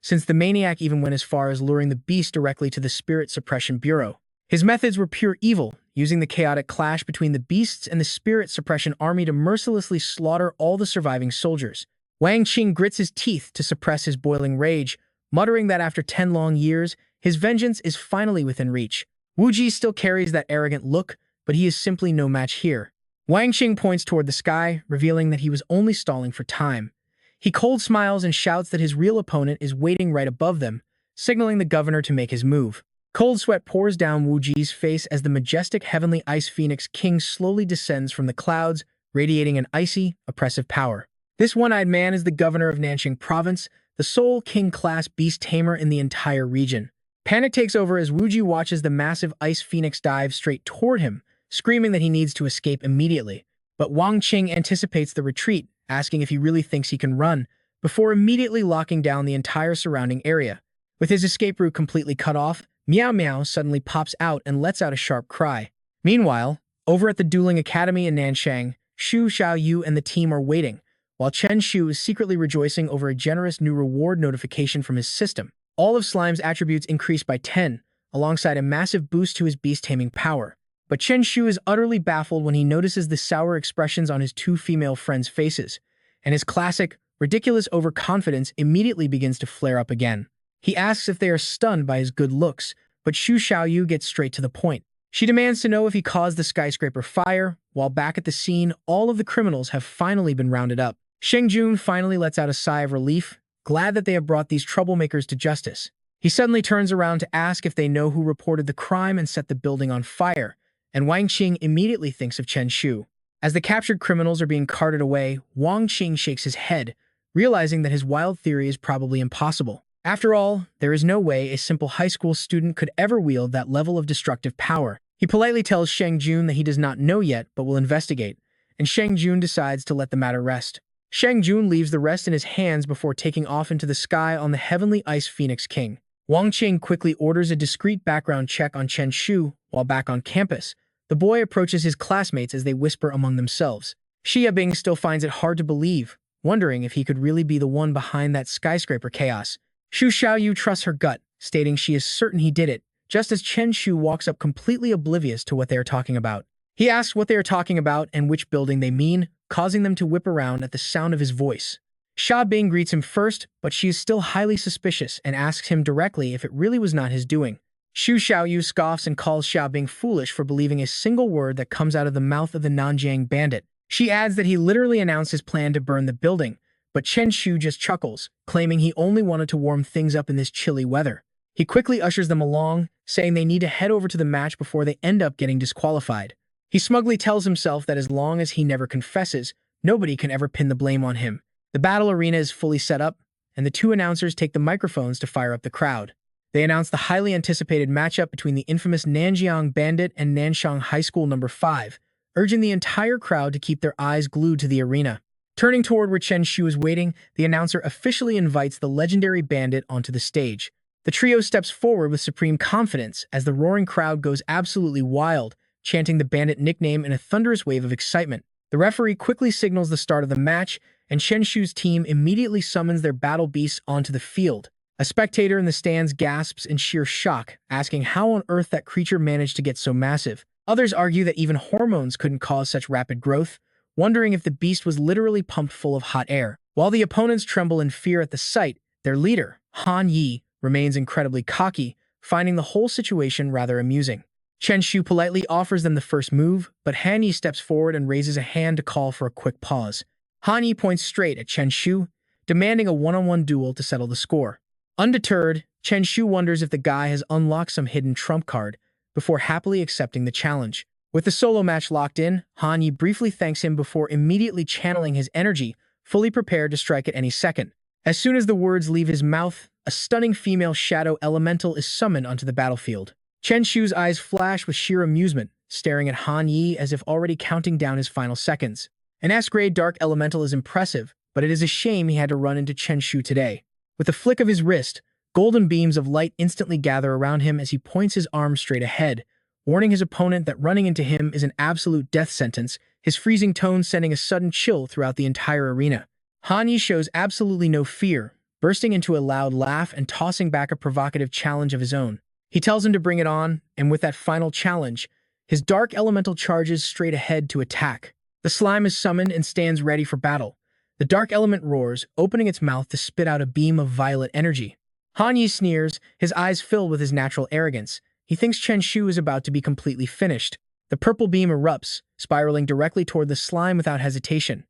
since the maniac even went as far as luring the beast directly to the Spirit Suppression Bureau. His methods were pure evil, using the chaotic clash between the beasts and the Spirit Suppression Army to mercilessly slaughter all the surviving soldiers. Wang Qing grits his teeth to suppress his boiling rage, muttering that after 10 long years, his vengeance is finally within reach. Wu Ji still carries that arrogant look, but he is simply no match here. Wang Qing points toward the sky, revealing that he was only stalling for time. He cold smiles and shouts that his real opponent is waiting right above them, signaling the governor to make his move. Cold sweat pours down Wu Ji's face as the majestic heavenly ice phoenix king slowly descends from the clouds, radiating an icy, oppressive power. This one-eyed man is the governor of Nanxing province, the sole king-class beast tamer in the entire region. Panic takes over as Wu Ji watches the massive ice phoenix dive straight toward him, screaming that he needs to escape immediately. But Wang Qing anticipates the retreat, asking if he really thinks he can run, before immediately locking down the entire surrounding area. With his escape route completely cut off, Meow Meow suddenly pops out and lets out a sharp cry. Meanwhile, over at the Dueling Academy in Nanshang, Xu Xiaoyu and the team are waiting, while Chen Shu is secretly rejoicing over a generous new reward notification from his system. All of Slime's attributes increase by 10, alongside a massive boost to his beast-taming power. But Chen Shu is utterly baffled when he notices the sour expressions on his two female friends' faces, and his classic, ridiculous overconfidence immediately begins to flare up again. He asks if they are stunned by his good looks, but Xu Xiaoyu gets straight to the point. She demands to know if he caused the skyscraper fire, while back at the scene, all of the criminals have finally been rounded up. Sheng Jun finally lets out a sigh of relief, glad that they have brought these troublemakers to justice. He suddenly turns around to ask if they know who reported the crime and set the building on fire, and Wang Qing immediately thinks of Chen Shu. As the captured criminals are being carted away, Wang Qing shakes his head, realizing that his wild theory is probably impossible. After all, there is no way a simple high school student could ever wield that level of destructive power. He politely tells Sheng Jun that he does not know yet but will investigate, and Sheng Jun decides to let the matter rest. Sheng Jun leaves the rest in his hands before taking off into the sky on the heavenly ice phoenix king. Wang Qing quickly orders a discreet background check on Chen Shu while back on campus. The boy approaches his classmates as they whisper among themselves. Xia Bing still finds it hard to believe, wondering if he could really be the one behind that skyscraper chaos. Xu Xiaoyu trusts her gut, stating she is certain he did it, just as Chen Shu walks up completely oblivious to what they are talking about. He asks what they are talking about and which building they mean, causing them to whip around at the sound of his voice. Xia Bing greets him first, but she is still highly suspicious and asks him directly if it really was not his doing. Xu Xiaoyu scoffs and calls Xia Bing foolish for believing a single word that comes out of the mouth of the Nanjiang bandit. She adds that he literally announced his plan to burn the building, but Chen Shu just chuckles, claiming he only wanted to warm things up in this chilly weather. He quickly ushers them along, saying they need to head over to the match before they end up getting disqualified. He smugly tells himself that as long as he never confesses, nobody can ever pin the blame on him. The battle arena is fully set up, and the two announcers take the microphones to fire up the crowd. They announce the highly anticipated matchup between the infamous Nanjiang Bandit and Nanshang High School No. 5, urging the entire crowd to keep their eyes glued to the arena. Turning toward where Chen Shu is waiting, the announcer officially invites the legendary bandit onto the stage. The trio steps forward with supreme confidence as the roaring crowd goes absolutely wild, chanting the bandit nickname in a thunderous wave of excitement. The referee quickly signals the start of the match, and Chen Shu's team immediately summons their battle beasts onto the field. A spectator in the stands gasps in sheer shock, asking how on earth that creature managed to get so massive. Others argue that even hormones couldn't cause such rapid growth, wondering if the beast was literally pumped full of hot air. While the opponents tremble in fear at the sight, their leader, Han Yi, remains incredibly cocky, finding the whole situation rather amusing. Chen Shu politely offers them the first move, but Han Yi steps forward and raises a hand to call for a quick pause. Han Yi points straight at Chen Shu, demanding a one-on-one duel to settle the score. Undeterred, Chen Shu wonders if the guy has unlocked some hidden trump card, before happily accepting the challenge. With the solo match locked in, Han Yi briefly thanks him before immediately channeling his energy, fully prepared to strike at any second. As soon as the words leave his mouth, a stunning female shadow elemental is summoned onto the battlefield. Chen Shu's eyes flash with sheer amusement, staring at Han Yi as if already counting down his final seconds. An S-grade dark elemental is impressive, but it is a shame he had to run into Chen Shu today. With a flick of his wrist, golden beams of light instantly gather around him as he points his arm straight ahead, warning his opponent that running into him is an absolute death sentence, his freezing tone sending a sudden chill throughout the entire arena. Han Yi shows absolutely no fear, bursting into a loud laugh and tossing back a provocative challenge of his own. He tells him to bring it on, and with that final challenge, his dark elemental charges straight ahead to attack. The slime is summoned and stands ready for battle. The dark element roars, opening its mouth to spit out a beam of violet energy. Han Yi sneers, his eyes filled with his natural arrogance. He thinks Chen Shu is about to be completely finished. The purple beam erupts, spiraling directly toward the slime without hesitation.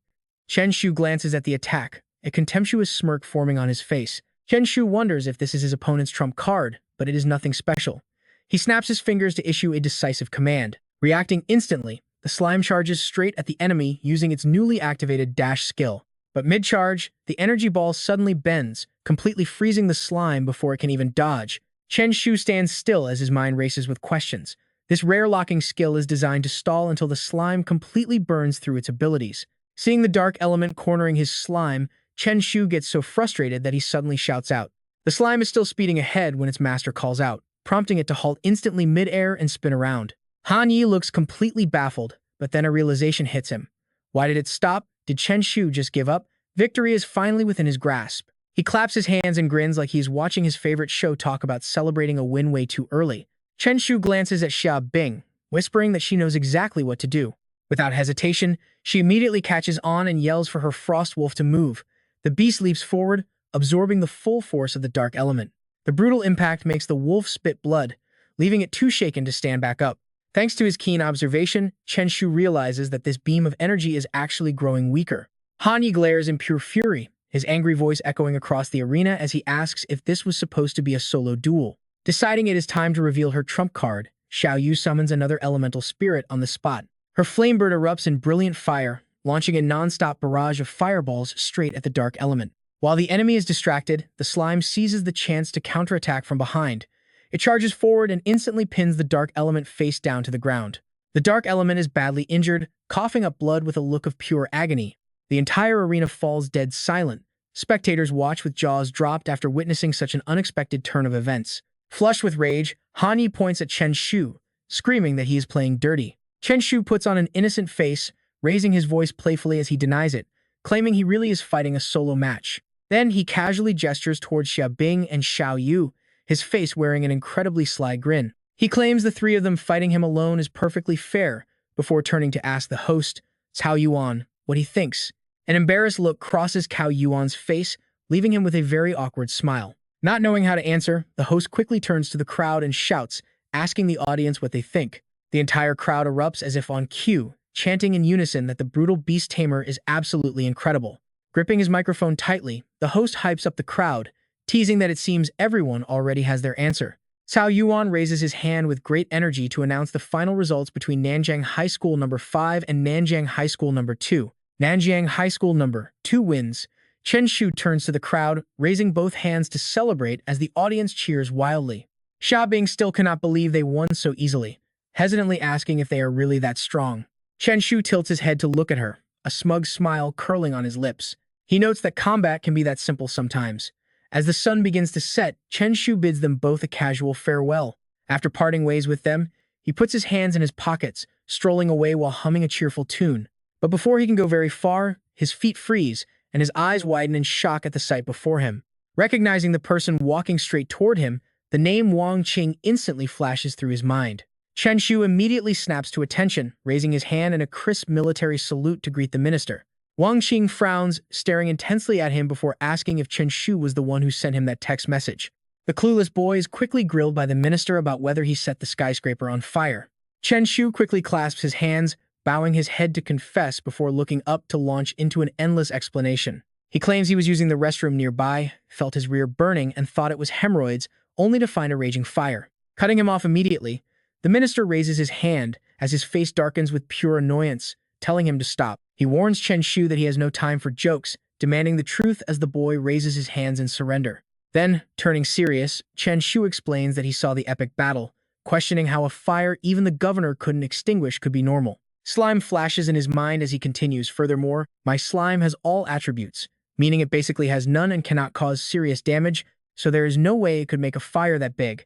Chen Shu glances at the attack, a contemptuous smirk forming on his face. Chen Shu wonders if this is his opponent's trump card, but it is nothing special. He snaps his fingers to issue a decisive command. Reacting instantly, the slime charges straight at the enemy using its newly activated dash skill. But mid-charge, the energy ball suddenly bends, completely freezing the slime before it can even dodge. Chen Shu stands still as his mind races with questions. This rare locking skill is designed to stall until the slime completely burns through its abilities. Seeing the dark element cornering his slime, Chen Shu gets so frustrated that he suddenly shouts out. The slime is still speeding ahead when its master calls out, prompting it to halt instantly mid-air and spin around. Han Yi looks completely baffled, but then a realization hits him. Why did it stop? Did Chen Shu just give up? Victory is finally within his grasp. He claps his hands and grins like he's watching his favorite show talk about celebrating a win way too early. Chen Shu glances at Xia Bing, whispering that she knows exactly what to do. Without hesitation, she immediately catches on and yells for her frost wolf to move. The beast leaps forward, absorbing the full force of the dark element. The brutal impact makes the wolf spit blood, leaving it too shaken to stand back up. Thanks to his keen observation, Chen Shu realizes that this beam of energy is actually growing weaker. Han Yi glares in pure fury, his angry voice echoing across the arena as he asks if this was supposed to be a solo duel. Deciding it is time to reveal her trump card, Xiao Yu summons another elemental spirit on the spot. Her flamebird erupts in brilliant fire, launching a non-stop barrage of fireballs straight at the dark element. While the enemy is distracted, the slime seizes the chance to counterattack from behind. It charges forward and instantly pins the dark element face down to the ground. The dark element is badly injured, coughing up blood with a look of pure agony. The entire arena falls dead silent. Spectators watch with jaws dropped after witnessing such an unexpected turn of events. Flushed with rage, Han Yi points at Chen Shu, screaming that he is playing dirty. Chen Shu puts on an innocent face, raising his voice playfully as he denies it, claiming he really is fighting a solo match. Then he casually gestures towards Xia Bing and Xiao Yu, his face wearing an incredibly sly grin. He claims the three of them fighting him alone is perfectly fair, before turning to ask the host, Cao Yuan, what he thinks. An embarrassed look crosses Cao Yuan's face, leaving him with a very awkward smile. Not knowing how to answer, the host quickly turns to the crowd and shouts, asking the audience what they think. The entire crowd erupts as if on cue, chanting in unison that the brutal Beast Tamer is absolutely incredible. Gripping his microphone tightly, the host hypes up the crowd, teasing that it seems everyone already has their answer. Cao Yuan raises his hand with great energy to announce the final results between Nanjiang High School No. 5 and Nanjiang High School No. 2. Nanjiang High School No. 2 wins. Chen Shu turns to the crowd, raising both hands to celebrate as the audience cheers wildly. Xia Bing still cannot believe they won so easily, hesitantly asking if they are really that strong. Chen Shu tilts his head to look at her, a smug smile curling on his lips. He notes that combat can be that simple sometimes. As the sun begins to set, Chen Shu bids them both a casual farewell. After parting ways with them, he puts his hands in his pockets, strolling away while humming a cheerful tune. But before he can go very far, his feet freeze, and his eyes widen in shock at the sight before him. Recognizing the person walking straight toward him, the name Wang Qing instantly flashes through his mind. Chen Shu immediately snaps to attention, raising his hand in a crisp military salute to greet the minister. Wang Qing frowns, staring intensely at him before asking if Chen Shu was the one who sent him that text message. The clueless boy is quickly grilled by the minister about whether he set the skyscraper on fire. Chen Shu quickly clasps his hands, bowing his head to confess before looking up to launch into an endless explanation. He claims he was using the restroom nearby, felt his rear burning, and thought it was hemorrhoids, only to find a raging fire. Cutting him off immediately, the minister raises his hand as his face darkens with pure annoyance, telling him to stop. He warns Chen Shu that he has no time for jokes, demanding the truth as the boy raises his hands in surrender. Then, turning serious, Chen Shu explains that he saw the epic battle, questioning how a fire even the governor couldn't extinguish could be normal. Slime flashes in his mind as he continues, furthermore, my slime has all attributes, meaning it basically has none and cannot cause serious damage, so there is no way it could make a fire that big.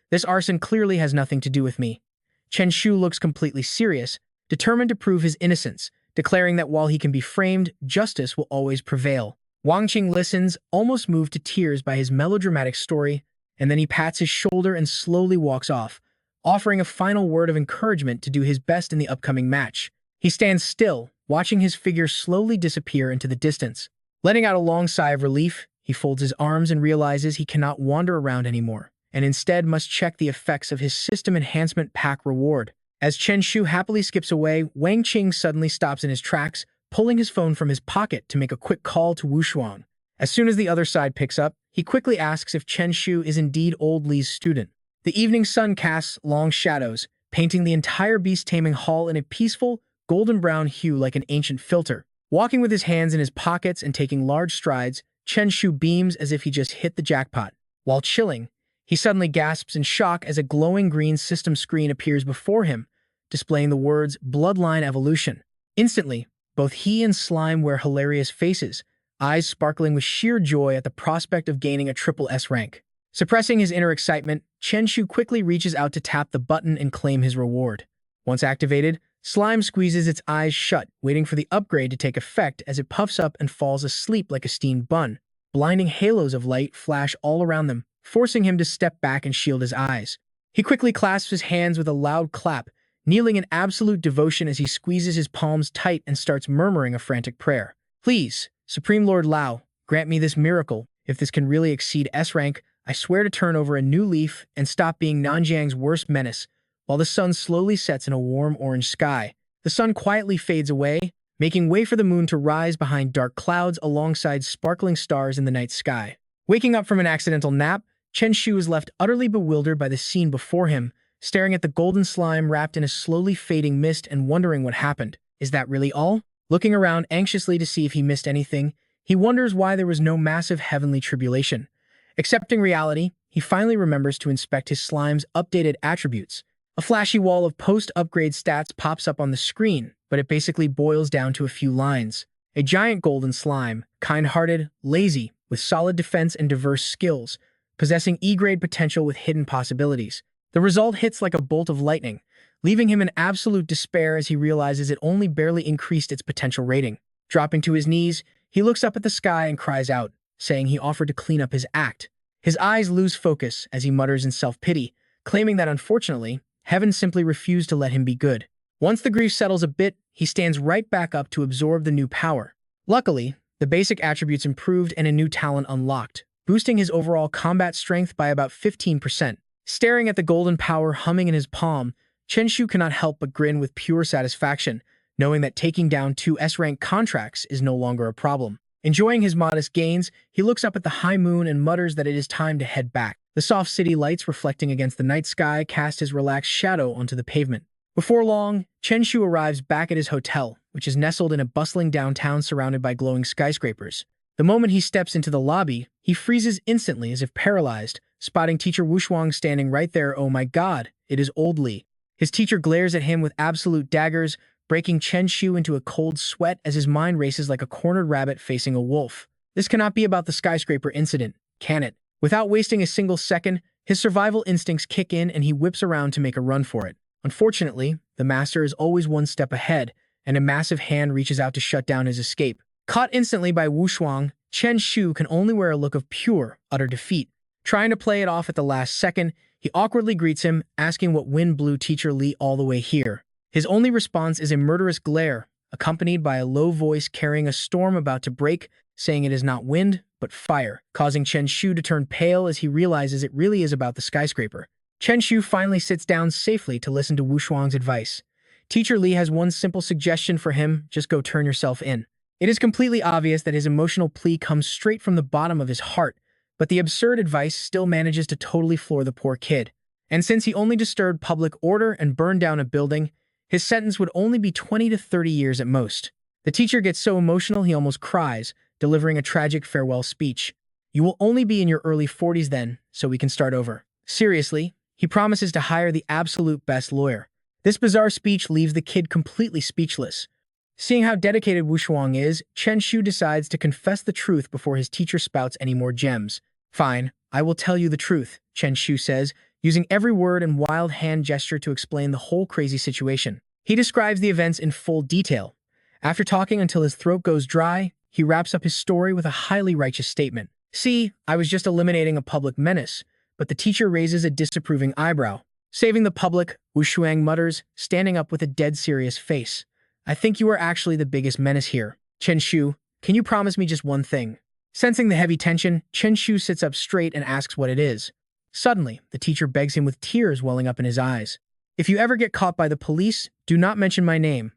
This arson clearly has nothing to do with me. Chen Shu looks completely serious, determined to prove his innocence, declaring that while he can be framed, justice will always prevail. Wang Qing listens, almost moved to tears by his melodramatic story, and then he pats his shoulder and slowly walks off, offering a final word of encouragement to do his best in the upcoming match. He stands still, watching his figure slowly disappear into the distance. Letting out a long sigh of relief, he folds his arms and realizes he cannot wander around anymore, and instead must check the effects of his system enhancement pack reward. As Chen Shu happily skips away, Wang Qing suddenly stops in his tracks, pulling his phone from his pocket to make a quick call to Wu Shuang. As soon as the other side picks up, he quickly asks if Chen Shu is indeed old Li's student. The evening sun casts long shadows, painting the entire beast taming hall in a peaceful, golden-brown hue like an ancient filter. Walking with his hands in his pockets and taking large strides, Chen Shu beams as if he just hit the jackpot. While chilling, he suddenly gasps in shock as a glowing green system screen appears before him, displaying the words Bloodline Evolution. Instantly, both he and Slime wear hilarious faces, eyes sparkling with sheer joy at the prospect of gaining a triple S rank. Suppressing his inner excitement, Chen Shu quickly reaches out to tap the button and claim his reward. Once activated, Slime squeezes its eyes shut, waiting for the upgrade to take effect as it puffs up and falls asleep like a steamed bun. Blinding halos of light flash all around them, forcing him to step back and shield his eyes. He quickly clasps his hands with a loud clap, kneeling in absolute devotion as he squeezes his palms tight and starts murmuring a frantic prayer. Please, Supreme Lord Lao, grant me this miracle. If this can really exceed S rank, I swear to turn over a new leaf and stop being Nanjiang's worst menace. While the sun slowly sets in a warm orange sky, the sun quietly fades away, making way for the moon to rise behind dark clouds alongside sparkling stars in the night sky. Waking up from an accidental nap, Chen Shu is left utterly bewildered by the scene before him, staring at the golden slime wrapped in a slowly fading mist and wondering what happened. Is that really all? Looking around anxiously to see if he missed anything, he wonders why there was no massive heavenly tribulation. Accepting reality, he finally remembers to inspect his slime's updated attributes. A flashy wall of post-upgrade stats pops up on the screen, but it basically boils down to a few lines. A giant golden slime, kind-hearted, lazy, with solid defense and diverse skills, possessing E-grade potential with hidden possibilities. The result hits like a bolt of lightning, leaving him in absolute despair as he realizes it only barely increased its potential rating. Dropping to his knees, he looks up at the sky and cries out, saying he offered to clean up his act. His eyes lose focus as he mutters in self-pity, claiming that unfortunately, heaven simply refused to let him be good. Once the grief settles a bit, he stands right back up to absorb the new power. Luckily, the basic attributes improved and a new talent unlocked, boosting his overall combat strength by about 15%. Staring at the golden power humming in his palm, Chen Shu cannot help but grin with pure satisfaction, knowing that taking down 2 S-rank contracts is no longer a problem. Enjoying his modest gains, he looks up at the high moon and mutters that it is time to head back. The soft city lights reflecting against the night sky cast his relaxed shadow onto the pavement. Before long, Chen Shu arrives back at his hotel, which is nestled in a bustling downtown surrounded by glowing skyscrapers. The moment he steps into the lobby, he freezes instantly as if paralyzed, spotting teacher Wu Shuang standing right there. Oh my god, it is old Li. His teacher glares at him with absolute daggers, breaking Chen Shu into a cold sweat as his mind races like a cornered rabbit facing a wolf. This cannot be about the skyscraper incident, can it? Without wasting a single second, his survival instincts kick in and he whips around to make a run for it. Unfortunately, the master is always one step ahead, and a massive hand reaches out to shut down his escape. Caught instantly by Wu Shuang, Chen Shu can only wear a look of pure, utter defeat. Trying to play it off at the last second, he awkwardly greets him, asking what wind blew teacher Li all the way here. His only response is a murderous glare, accompanied by a low voice carrying a storm about to break, saying it is not wind, but fire, causing Chen Shu to turn pale as he realizes it really is about the skyscraper. Chen Shu finally sits down safely to listen to Wu Shuang's advice. Teacher Li has one simple suggestion for him: just go turn yourself in. It is completely obvious that his emotional plea comes straight from the bottom of his heart, but the absurd advice still manages to totally floor the poor kid. And since he only disturbed public order and burned down a building, his sentence would only be 20 to 30 years at most. The teacher gets so emotional he almost cries, delivering a tragic farewell speech. You will only be in your early 40s then, so we can start over. Seriously, he promises to hire the absolute best lawyer. This bizarre speech leaves the kid completely speechless. Seeing how dedicated Wu Shuang is, Chen Shu decides to confess the truth before his teacher spouts any more gems. Fine, I will tell you the truth, Chen Shu says, using every word and wild hand gesture to explain the whole crazy situation. He describes the events in full detail. After talking until his throat goes dry, he wraps up his story with a highly righteous statement. See, I was just eliminating a public menace, but the teacher raises a disapproving eyebrow. Saving the public, Wu Shuang mutters, standing up with a dead serious face. I think you are actually the biggest menace here. Chen Shu, can you promise me just one thing? Sensing the heavy tension, Chen Shu sits up straight and asks what it is. Suddenly, the teacher begs him with tears welling up in his eyes. If you ever get caught by the police, do not mention my name.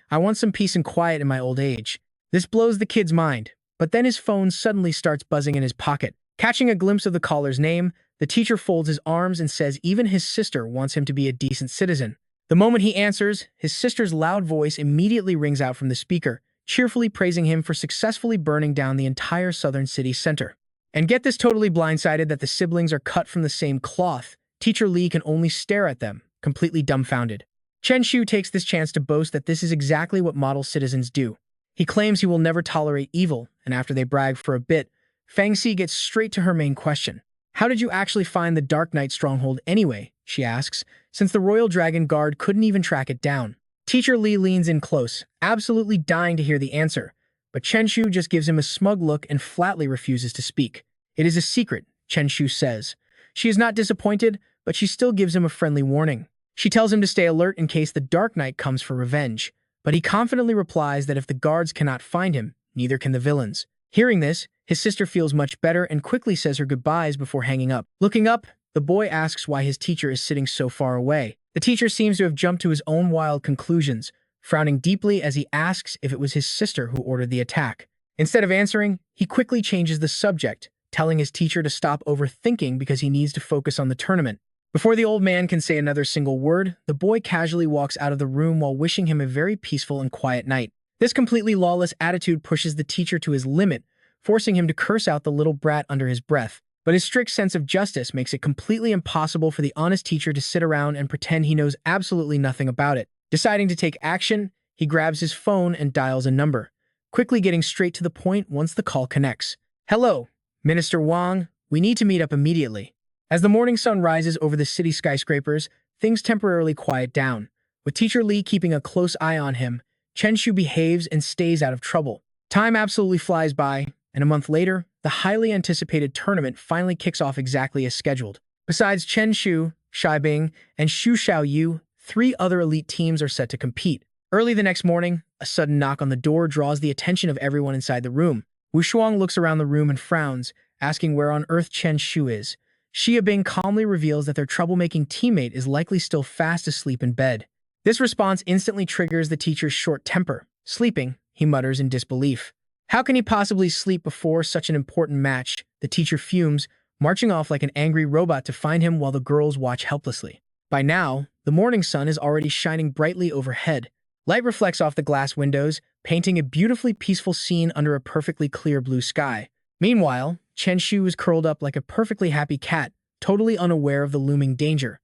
I want some peace and quiet in my old age. This blows the kid's mind, but then his phone suddenly starts buzzing in his pocket. Catching a glimpse of the caller's name, the teacher folds his arms and says even his sister wants him to be a decent citizen. The moment he answers, his sister's loud voice immediately rings out from the speaker, cheerfully praising him for successfully burning down the entire southern city center. And get this, totally blindsided that the siblings are cut from the same cloth, Teacher Li can only stare at them, completely dumbfounded. Chen Shu takes this chance to boast that this is exactly what model citizens do. He claims he will never tolerate evil, and after they brag for a bit, Fang Xi gets straight to her main question. How did you actually find the Dark Knight stronghold anyway? She asks, since the Royal Dragon Guard couldn't even track it down. Teacher Li leans in close, absolutely dying to hear the answer, but Chen Shu just gives him a smug look and flatly refuses to speak. It is a secret, Chen Shu says. She is not disappointed, but she still gives him a friendly warning. She tells him to stay alert in case the Dark Knight comes for revenge, but he confidently replies that if the guards cannot find him, neither can the villains. Hearing this, his sister feels much better and quickly says her goodbyes before hanging up. Looking up, the boy asks why his teacher is sitting so far away. The teacher seems to have jumped to his own wild conclusions, frowning deeply as he asks if it was his sister who ordered the attack. Instead of answering, he quickly changes the subject, telling his teacher to stop overthinking because he needs to focus on the tournament. Before the old man can say another single word, the boy casually walks out of the room while wishing him a very peaceful and quiet night. This completely lawless attitude pushes the teacher to his limit, forcing him to curse out the little brat under his breath. But his strict sense of justice makes it completely impossible for the honest teacher to sit around and pretend he knows absolutely nothing about it. Deciding to take action, he grabs his phone and dials a number, quickly getting straight to the point once the call connects. Hello, Minister Wang, we need to meet up immediately. As the morning sun rises over the city skyscrapers, things temporarily quiet down. With Teacher Li keeping a close eye on him, Chen Shu behaves and stays out of trouble. Time absolutely flies by, and a month later, the highly anticipated tournament finally kicks off exactly as scheduled. Besides Chen Shu, Shai Bing, and Xu Xiaoyu, 3 other elite teams are set to compete. Early the next morning, a sudden knock on the door draws the attention of everyone inside the room. Wu Shuang looks around the room and frowns, asking where on earth Chen Shu is. Xia Bing calmly reveals that their troublemaking teammate is likely still fast asleep in bed. This response instantly triggers the teacher's short temper. Sleeping, he mutters in disbelief. How can he possibly sleep before such an important match? The teacher fumes, marching off like an angry robot to find him while the girls watch helplessly. By now, the morning sun is already shining brightly overhead. Light reflects off the glass windows, painting a beautifully peaceful scene under a perfectly clear blue sky. Meanwhile, Chen Shu is curled up like a perfectly happy cat, totally unaware of the looming danger.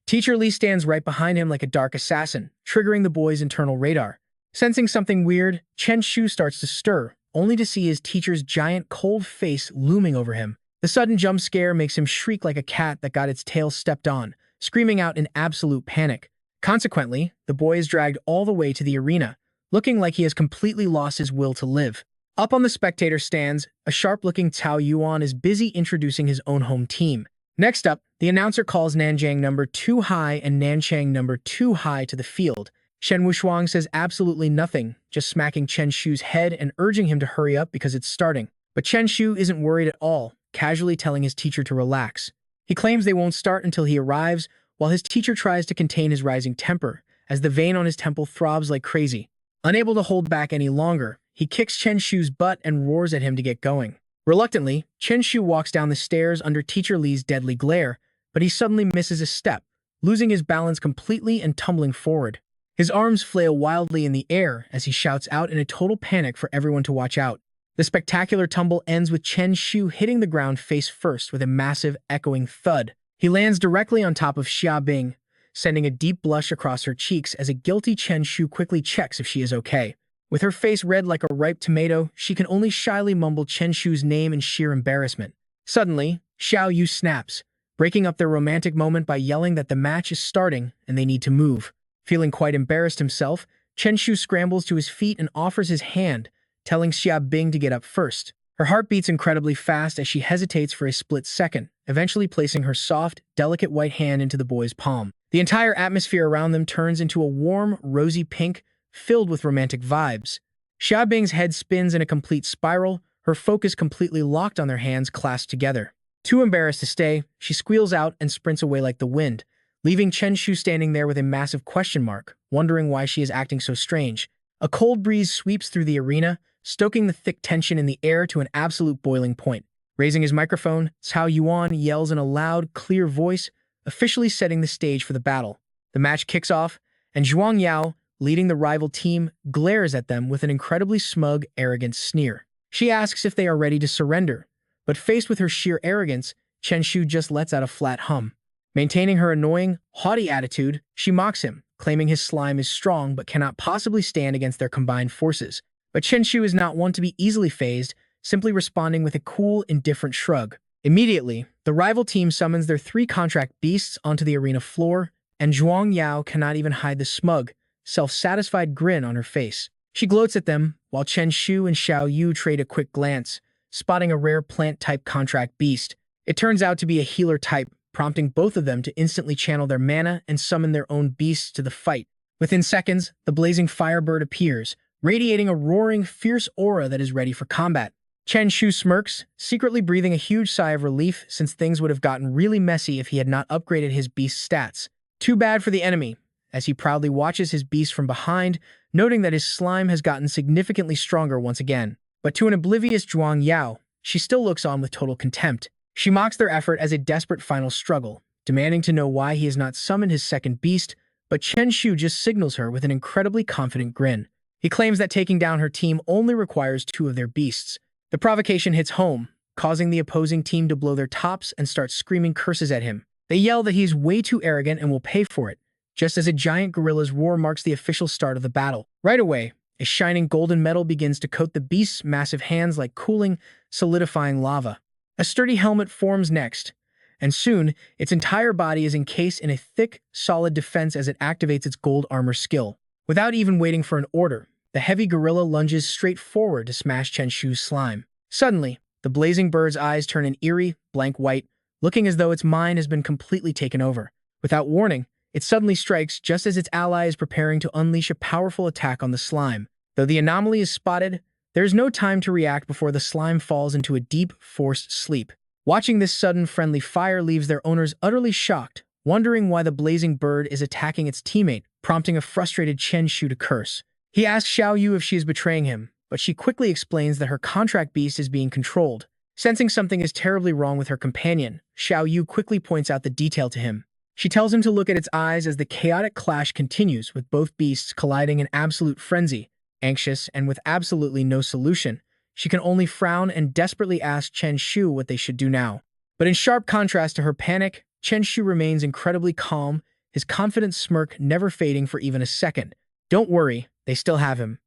Teacher Li stands right behind him like a dark assassin, triggering the boy's internal radar. Sensing something weird, Chen Shu starts to stir, only to see his teacher's giant, cold face looming over him. The sudden jump scare makes him shriek like a cat that got its tail stepped on, screaming out in absolute panic. Consequently, the boy is dragged all the way to the arena, looking like he has completely lost his will to live. Up on the spectator stands, a sharp-looking Cao Yuan is busy introducing his own home team. Next up, the announcer calls Nanjiang number 2 high and Nanchang number 2 high to the field. Shen Wushuang says absolutely nothing, just smacking Chen Shu's head and urging him to hurry up because it's starting. But Chen Shu isn't worried at all, casually telling his teacher to relax. He claims they won't start until he arrives, while his teacher tries to contain his rising temper, as the vein on his temple throbs like crazy. Unable to hold back any longer, he kicks Chen Shu's butt and roars at him to get going. Reluctantly, Chen Shu walks down the stairs under Teacher Li's deadly glare, but he suddenly misses a step, losing his balance completely and tumbling forward. His arms flail wildly in the air as he shouts out in a total panic for everyone to watch out. The spectacular tumble ends with Chen Shu hitting the ground face first with a massive, echoing thud. He lands directly on top of Xia Bing, sending a deep blush across her cheeks as a guilty Chen Shu quickly checks if she is okay. With her face red like a ripe tomato, she can only shyly mumble Chen Shu's name in sheer embarrassment. Suddenly, Xiao Yu snaps, breaking up their romantic moment by yelling that the match is starting and they need to move. Feeling quite embarrassed himself, Chen Shu scrambles to his feet and offers his hand, telling Xiaobing to get up first. Her heart beats incredibly fast as she hesitates for a split second, eventually placing her soft, delicate white hand into the boy's palm. The entire atmosphere around them turns into a warm, rosy pink, filled with romantic vibes. Xiaobing's head spins in a complete spiral, her focus completely locked on their hands clasped together. Too embarrassed to stay, she squeals out and sprints away like the wind, leaving Chen Shu standing there with a massive question mark, wondering why she is acting so strange. A cold breeze sweeps through the arena, stoking the thick tension in the air to an absolute boiling point. Raising his microphone, Cao Yuan yells in a loud, clear voice, officially setting the stage for the battle. The match kicks off, and Zhuang Yao, leading the rival team, glares at them with an incredibly smug, arrogant sneer. She asks if they are ready to surrender, but faced with her sheer arrogance, Chen Shu just lets out a flat hum. Maintaining her annoying, haughty attitude, she mocks him, claiming his slime is strong but cannot possibly stand against their combined forces. But Chen Shu is not one to be easily fazed, simply responding with a cool, indifferent shrug. Immediately, the rival team summons their 3 contract beasts onto the arena floor, and Zhuang Yao cannot even hide the smug, self-satisfied grin on her face. She gloats at them, while Chen Shu and Xiao Yu trade a quick glance, spotting a rare plant-type contract beast. It turns out to be a healer type, prompting both of them to instantly channel their mana and summon their own beasts to the fight. Within seconds, the blazing firebird appears, radiating a roaring, fierce aura that is ready for combat. Chen Shu smirks, secretly breathing a huge sigh of relief since things would have gotten really messy if he had not upgraded his beast stats. Too bad for the enemy, as he proudly watches his beast from behind, noting that his slime has gotten significantly stronger once again. But to an oblivious Zhuang Yao, she still looks on with total contempt. She mocks their effort as a desperate final struggle, demanding to know why he has not summoned his second beast, but Chen Shu just signals her with an incredibly confident grin. He claims that taking down her team only requires 2 of their beasts. The provocation hits home, causing the opposing team to blow their tops and start screaming curses at him. They yell that he's way too arrogant and will pay for it, just as a giant gorilla's roar marks the official start of the battle. Right away, a shining golden metal begins to coat the beast's massive hands like cooling, solidifying lava. A sturdy helmet forms next, and soon, its entire body is encased in a thick, solid defense as it activates its gold armor skill. Without even waiting for an order, the heavy gorilla lunges straight forward to smash Chen Shu's slime. Suddenly, the blazing bird's eyes turn an eerie, blank white, looking as though its mind has been completely taken over. Without warning, it suddenly strikes just as its ally is preparing to unleash a powerful attack on the slime. Though the anomaly is spotted, there is no time to react before the slime falls into a deep, forced sleep. Watching this sudden friendly fire leaves their owners utterly shocked, wondering why the blazing bird is attacking its teammate, prompting a frustrated Chen Shu to curse. He asks Xiao Yu if she is betraying him, but she quickly explains that her contract beast is being controlled. Sensing something is terribly wrong with her companion, Xiao Yu quickly points out the detail to him. She tells him to look at its eyes as the chaotic clash continues, with both beasts colliding in absolute frenzy. Anxious and with absolutely no solution, she can only frown and desperately ask Chen Shu what they should do now. But in sharp contrast to her panic, Chen Shu remains incredibly calm, his confident smirk never fading for even a second. Don't worry, they still have him.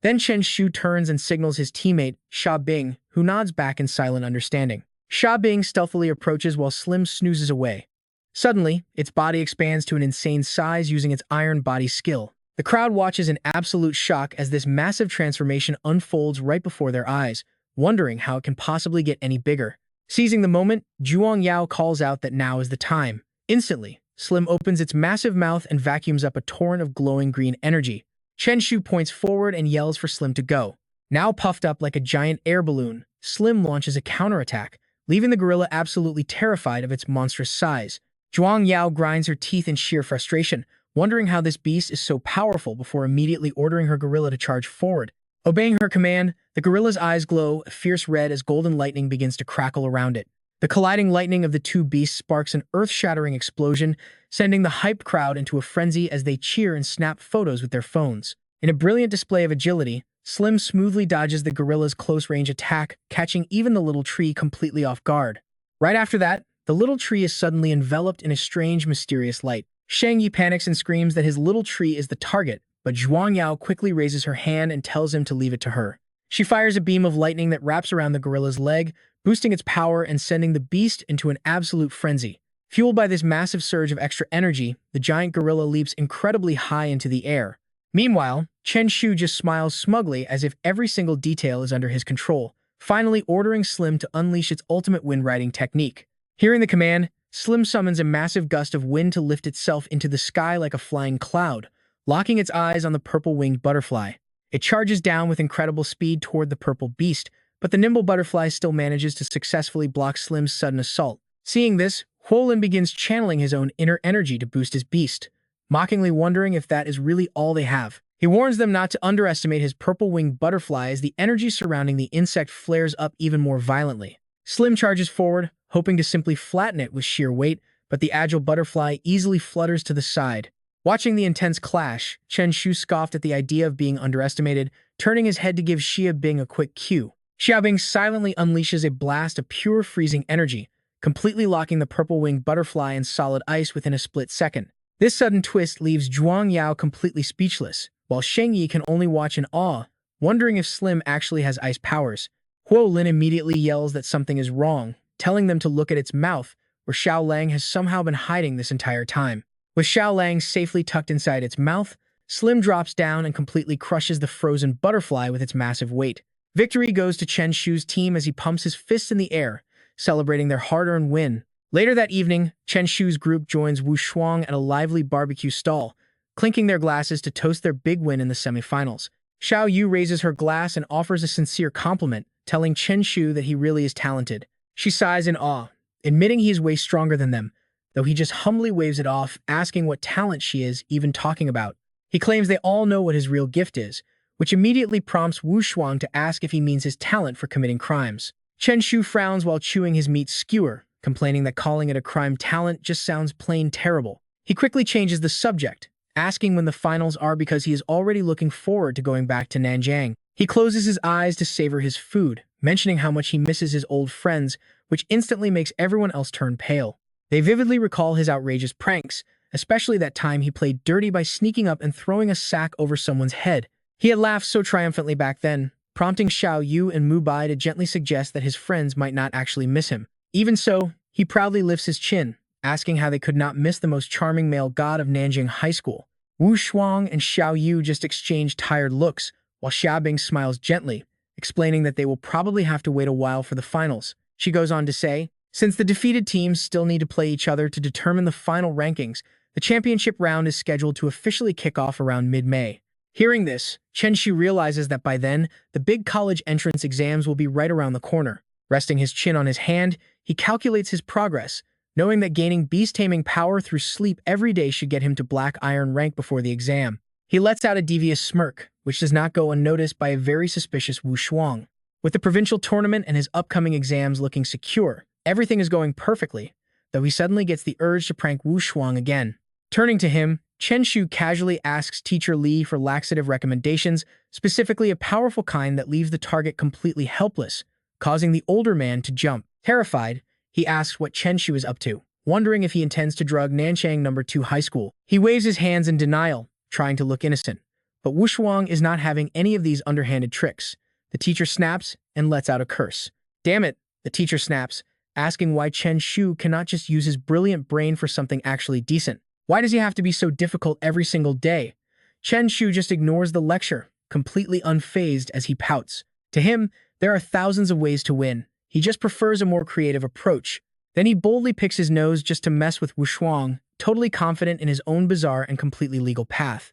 Then Chen Shu turns and signals his teammate, Xiaobing, who nods back in silent understanding. Xiaobing stealthily approaches while Slim snoozes away. Suddenly, its body expands to an insane size using its iron body skill. The crowd watches in absolute shock as this massive transformation unfolds right before their eyes, wondering how it can possibly get any bigger. Seizing the moment, Zhuang Yao calls out that now is the time. Instantly, Slim opens its massive mouth and vacuums up a torrent of glowing green energy. Chen Shu points forward and yells for Slim to go. Now puffed up like a giant air balloon, Slim launches a counterattack, leaving the gorilla absolutely terrified of its monstrous size. Zhuang Yao grinds her teeth in sheer frustration, wondering how this beast is so powerful before immediately ordering her gorilla to charge forward. Obeying her command, the gorilla's eyes glow a fierce red as golden lightning begins to crackle around it. The colliding lightning of the 2 beasts sparks an earth-shattering explosion, sending the hyped crowd into a frenzy as they cheer and snap photos with their phones. In a brilliant display of agility, Slim smoothly dodges the gorilla's close-range attack, catching even the little tree completely off guard. Right after that, the little tree is suddenly enveloped in a strange, mysterious light. Shang Yi panics and screams that his little tree is the target, but Zhuang Yao quickly raises her hand and tells him to leave it to her. She fires a beam of lightning that wraps around the gorilla's leg, boosting its power and sending the beast into an absolute frenzy. Fueled by this massive surge of extra energy, the giant gorilla leaps incredibly high into the air. Meanwhile, Chen Shu just smiles smugly as if every single detail is under his control, finally ordering Slim to unleash its ultimate wind-riding technique. Hearing the command, Slim summons a massive gust of wind to lift itself into the sky like a flying cloud, locking its eyes on the purple-winged butterfly. It charges down with incredible speed toward the purple beast, but the nimble butterfly still manages to successfully block Slim's sudden assault. Seeing this, Huolin begins channeling his own inner energy to boost his beast, mockingly wondering if that is really all they have. He warns them not to underestimate his purple-winged butterfly as the energy surrounding the insect flares up even more violently. Slim charges forward, hoping to simply flatten it with sheer weight, but the agile butterfly easily flutters to the side. Watching the intense clash, Chen Shu scoffed at the idea of being underestimated, turning his head to give Xia Bing a quick cue. Xia Bing silently unleashes a blast of pure freezing energy, completely locking the purple-winged butterfly in solid ice within a split second. This sudden twist leaves Zhuang Yao completely speechless, while Sheng Yi can only watch in awe, wondering if Slim actually has ice powers. Huo Lin immediately yells that something is wrong, telling them to look at its mouth, where Xiao Lang has somehow been hiding this entire time. With Xiao Lang safely tucked inside its mouth, Slim drops down and completely crushes the frozen butterfly with its massive weight. Victory goes to Chen Shu's team as he pumps his fists in the air, celebrating their hard-earned win. Later that evening, Chen Shu's group joins Wu Shuang at a lively barbecue stall, clinking their glasses to toast their big win in the semifinals. Xiao Yu raises her glass and offers a sincere compliment, telling Chen Shu that he really is talented. She sighs in awe, admitting he is way stronger than them, though he just humbly waves it off, asking what talent she is even talking about. He claims they all know what his real gift is, which immediately prompts Wu Shuang to ask if he means his talent for committing crimes. Chen Shu frowns while chewing his meat skewer, complaining that calling it a crime talent just sounds plain terrible. He quickly changes the subject, asking when the finals are because he is already looking forward to going back to Nanjing. He closes his eyes to savor his food, mentioning how much he misses his old friends, which instantly makes everyone else turn pale. They vividly recall his outrageous pranks, especially that time he played dirty by sneaking up and throwing a sack over someone's head. He had laughed so triumphantly back then, prompting Xiao Yu and Mu Bai to gently suggest that his friends might not actually miss him. Even so, he proudly lifts his chin, asking how they could not miss the most charming male god of Nanjing High School. Wu Shuang and Xiao Yu just exchange tired looks, while Xia Bing smiles gently, explaining that they will probably have to wait a while for the finals. She goes on to say, since the defeated teams still need to play each other to determine the final rankings, the championship round is scheduled to officially kick off around mid-May. Hearing this, Chen Shu realizes that by then, the big college entrance exams will be right around the corner. Resting his chin on his hand, he calculates his progress, knowing that gaining beast taming power through sleep every day should get him to black iron rank before the exam. He lets out a devious smirk, which does not go unnoticed by a very suspicious Wu Shuang. With the provincial tournament and his upcoming exams looking secure, everything is going perfectly, though he suddenly gets the urge to prank Wu Shuang again. Turning to him, Chen Shu casually asks Teacher Li for laxative recommendations, specifically a powerful kind that leaves the target completely helpless, causing the older man to jump. Terrified, he asks what Chen Shu is up to, wondering if he intends to drug Nanchang No. 2 High School. He waves his hands in denial, trying to look innocent. But Wu Shuang is not having any of these underhanded tricks. The teacher snaps and lets out a curse. Damn it, the teacher snaps, asking why Chen Shu cannot just use his brilliant brain for something actually decent. Why does he have to be so difficult every single day? Chen Shu just ignores the lecture, completely unfazed as he pouts. To him, there are thousands of ways to win. He just prefers a more creative approach. Then he boldly picks his nose just to mess with Wu Shuang, totally confident in his own bizarre and completely legal path.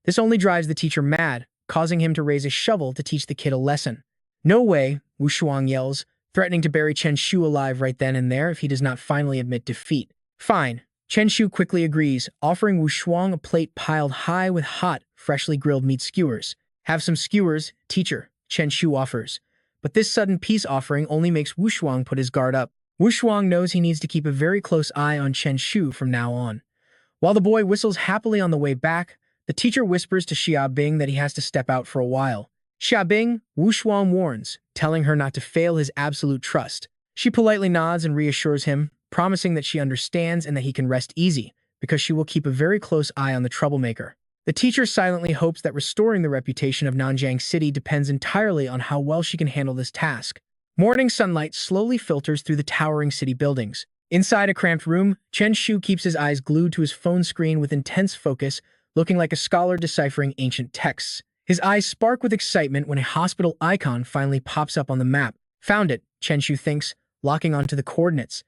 This only drives the teacher mad, causing him to raise a shovel to teach the kid a lesson. No way, Wu Shuang yells, threatening to bury Chen Shu alive right then and there if he does not finally admit defeat. Fine. Chen Shu quickly agrees, offering Wu Shuang a plate piled high with hot, freshly grilled meat skewers. Have some skewers, teacher, Chen Shu offers. But this sudden peace offering only makes Wu Shuang put his guard up. Wu Shuang knows he needs to keep a very close eye on Chen Shu from now on. While the boy whistles happily on the way back, the teacher whispers to Xia Bing that he has to step out for a while. Xia Bing, Wu Shuang warns, telling her not to fail his absolute trust. She politely nods and reassures him, promising that she understands and that he can rest easy, because she will keep a very close eye on the troublemaker. The teacher silently hopes that restoring the reputation of Nanjing City depends entirely on how well she can handle this task. Morning sunlight slowly filters through the towering city buildings. Inside a cramped room, Chen Shu keeps his eyes glued to his phone screen with intense focus, looking like a scholar deciphering ancient texts. His eyes spark with excitement when a hospital icon finally pops up on the map. Found it, Chen Shu thinks, locking onto the coordinates.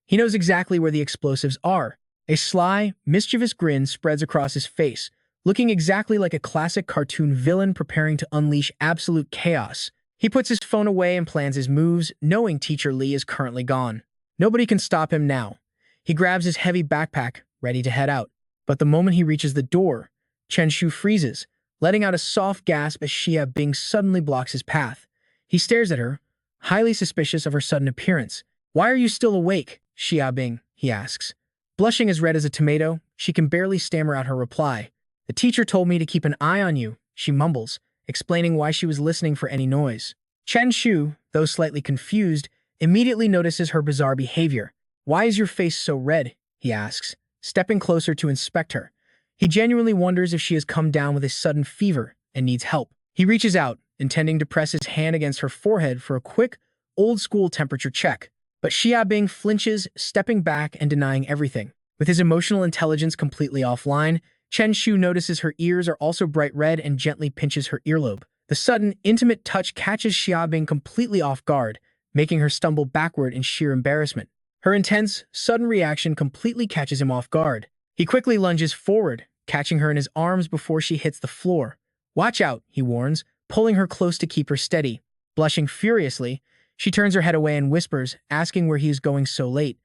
He knows exactly where the explosives are. A sly, mischievous grin spreads across his face, looking exactly like a classic cartoon villain preparing to unleash absolute chaos. He puts his phone away and plans his moves, knowing Teacher Li is currently gone. Nobody can stop him now. He grabs his heavy backpack, ready to head out. But the moment he reaches the door, Chen Shu freezes, letting out a soft gasp as Xia Bing suddenly blocks his path. He stares at her, highly suspicious of her sudden appearance. "Why are you still awake, Xia Bing?" he asks. Blushing as red as a tomato, she can barely stammer out her reply. "The teacher told me to keep an eye on you," she mumbles, explaining why she was listening for any noise. Chen Shu, though slightly confused, immediately notices her bizarre behavior. "Why is your face so red?" he asks, stepping closer to inspect her. He genuinely wonders if she has come down with a sudden fever and needs help. He reaches out, intending to press his hand against her forehead for a quick, old-school temperature check. But Xia Bing flinches, stepping back and denying everything. With his emotional intelligence completely offline, Chen Shu notices her ears are also bright red and gently pinches her earlobe. The sudden, intimate touch catches Xia Bing completely off guard, making her stumble backward in sheer embarrassment. Her intense, sudden reaction completely catches him off guard. He quickly lunges forward, catching her in his arms before she hits the floor. "Watch out," he warns, pulling her close to keep her steady. Blushing furiously, she turns her head away and whispers, asking where he is going so late.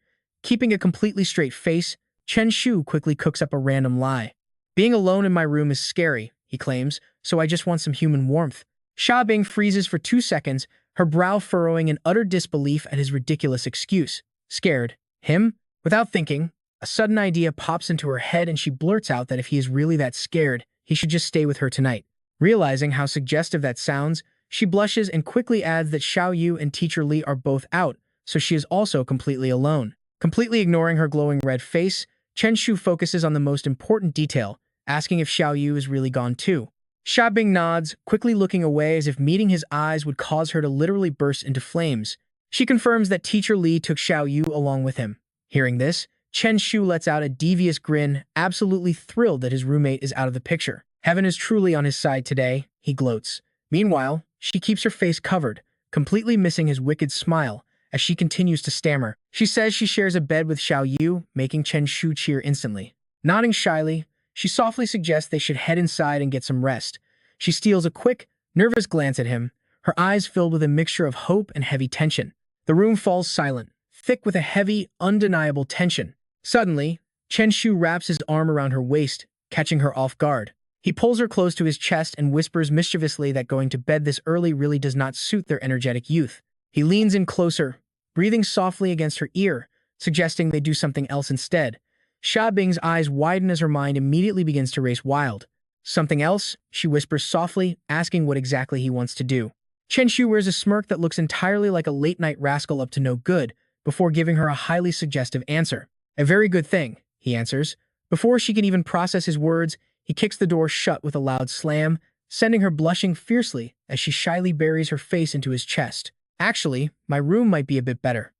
Keeping a completely straight face, Chen Shu quickly cooks up a random lie. "Being alone in my room is scary," he claims, "so I just want some human warmth." Xia Bing freezes for 2 seconds, her brow furrowing in utter disbelief at his ridiculous excuse. Scared? Him? Without thinking, a sudden idea pops into her head and she blurts out that if he is really that scared, he should just stay with her tonight. Realizing how suggestive that sounds, she blushes and quickly adds that Xiao Yu and Teacher Li are both out, so she is also completely alone. Completely ignoring her glowing red face, Chen Shu focuses on the most important detail, asking if Xiao Yu is really gone too. Xia Bing nods, quickly looking away as if meeting his eyes would cause her to literally burst into flames. She confirms that Teacher Li took Xiao Yu along with him. Hearing this, Chen Shu lets out a devious grin, absolutely thrilled that his roommate is out of the picture. Heaven is truly on his side today, he gloats. Meanwhile, she keeps her face covered, completely missing his wicked smile, as she continues to stammer. She says she shares a bed with Xiao Yu, making Chen Shu cheer instantly. Nodding shyly, she softly suggests they should head inside and get some rest. She steals a quick, nervous glance at him, her eyes filled with a mixture of hope and heavy tension. The room falls silent, thick with a heavy, undeniable tension. Suddenly, Chen Shu wraps his arm around her waist, catching her off guard. He pulls her close to his chest and whispers mischievously that going to bed this early really does not suit their energetic youth. He leans in closer, breathing softly against her ear, suggesting they do something else instead. Xia Bing's eyes widen as her mind immediately begins to race wild. "Something else?" she whispers softly, asking what exactly he wants to do. Chen Shu wears a smirk that looks entirely like a late-night rascal up to no good, before giving her a highly suggestive answer. "A very good thing," he answers. Before she can even process his words, he kicks the door shut with a loud slam, sending her blushing fiercely as she shyly buries her face into his chest. "Actually, my room might be a bit better."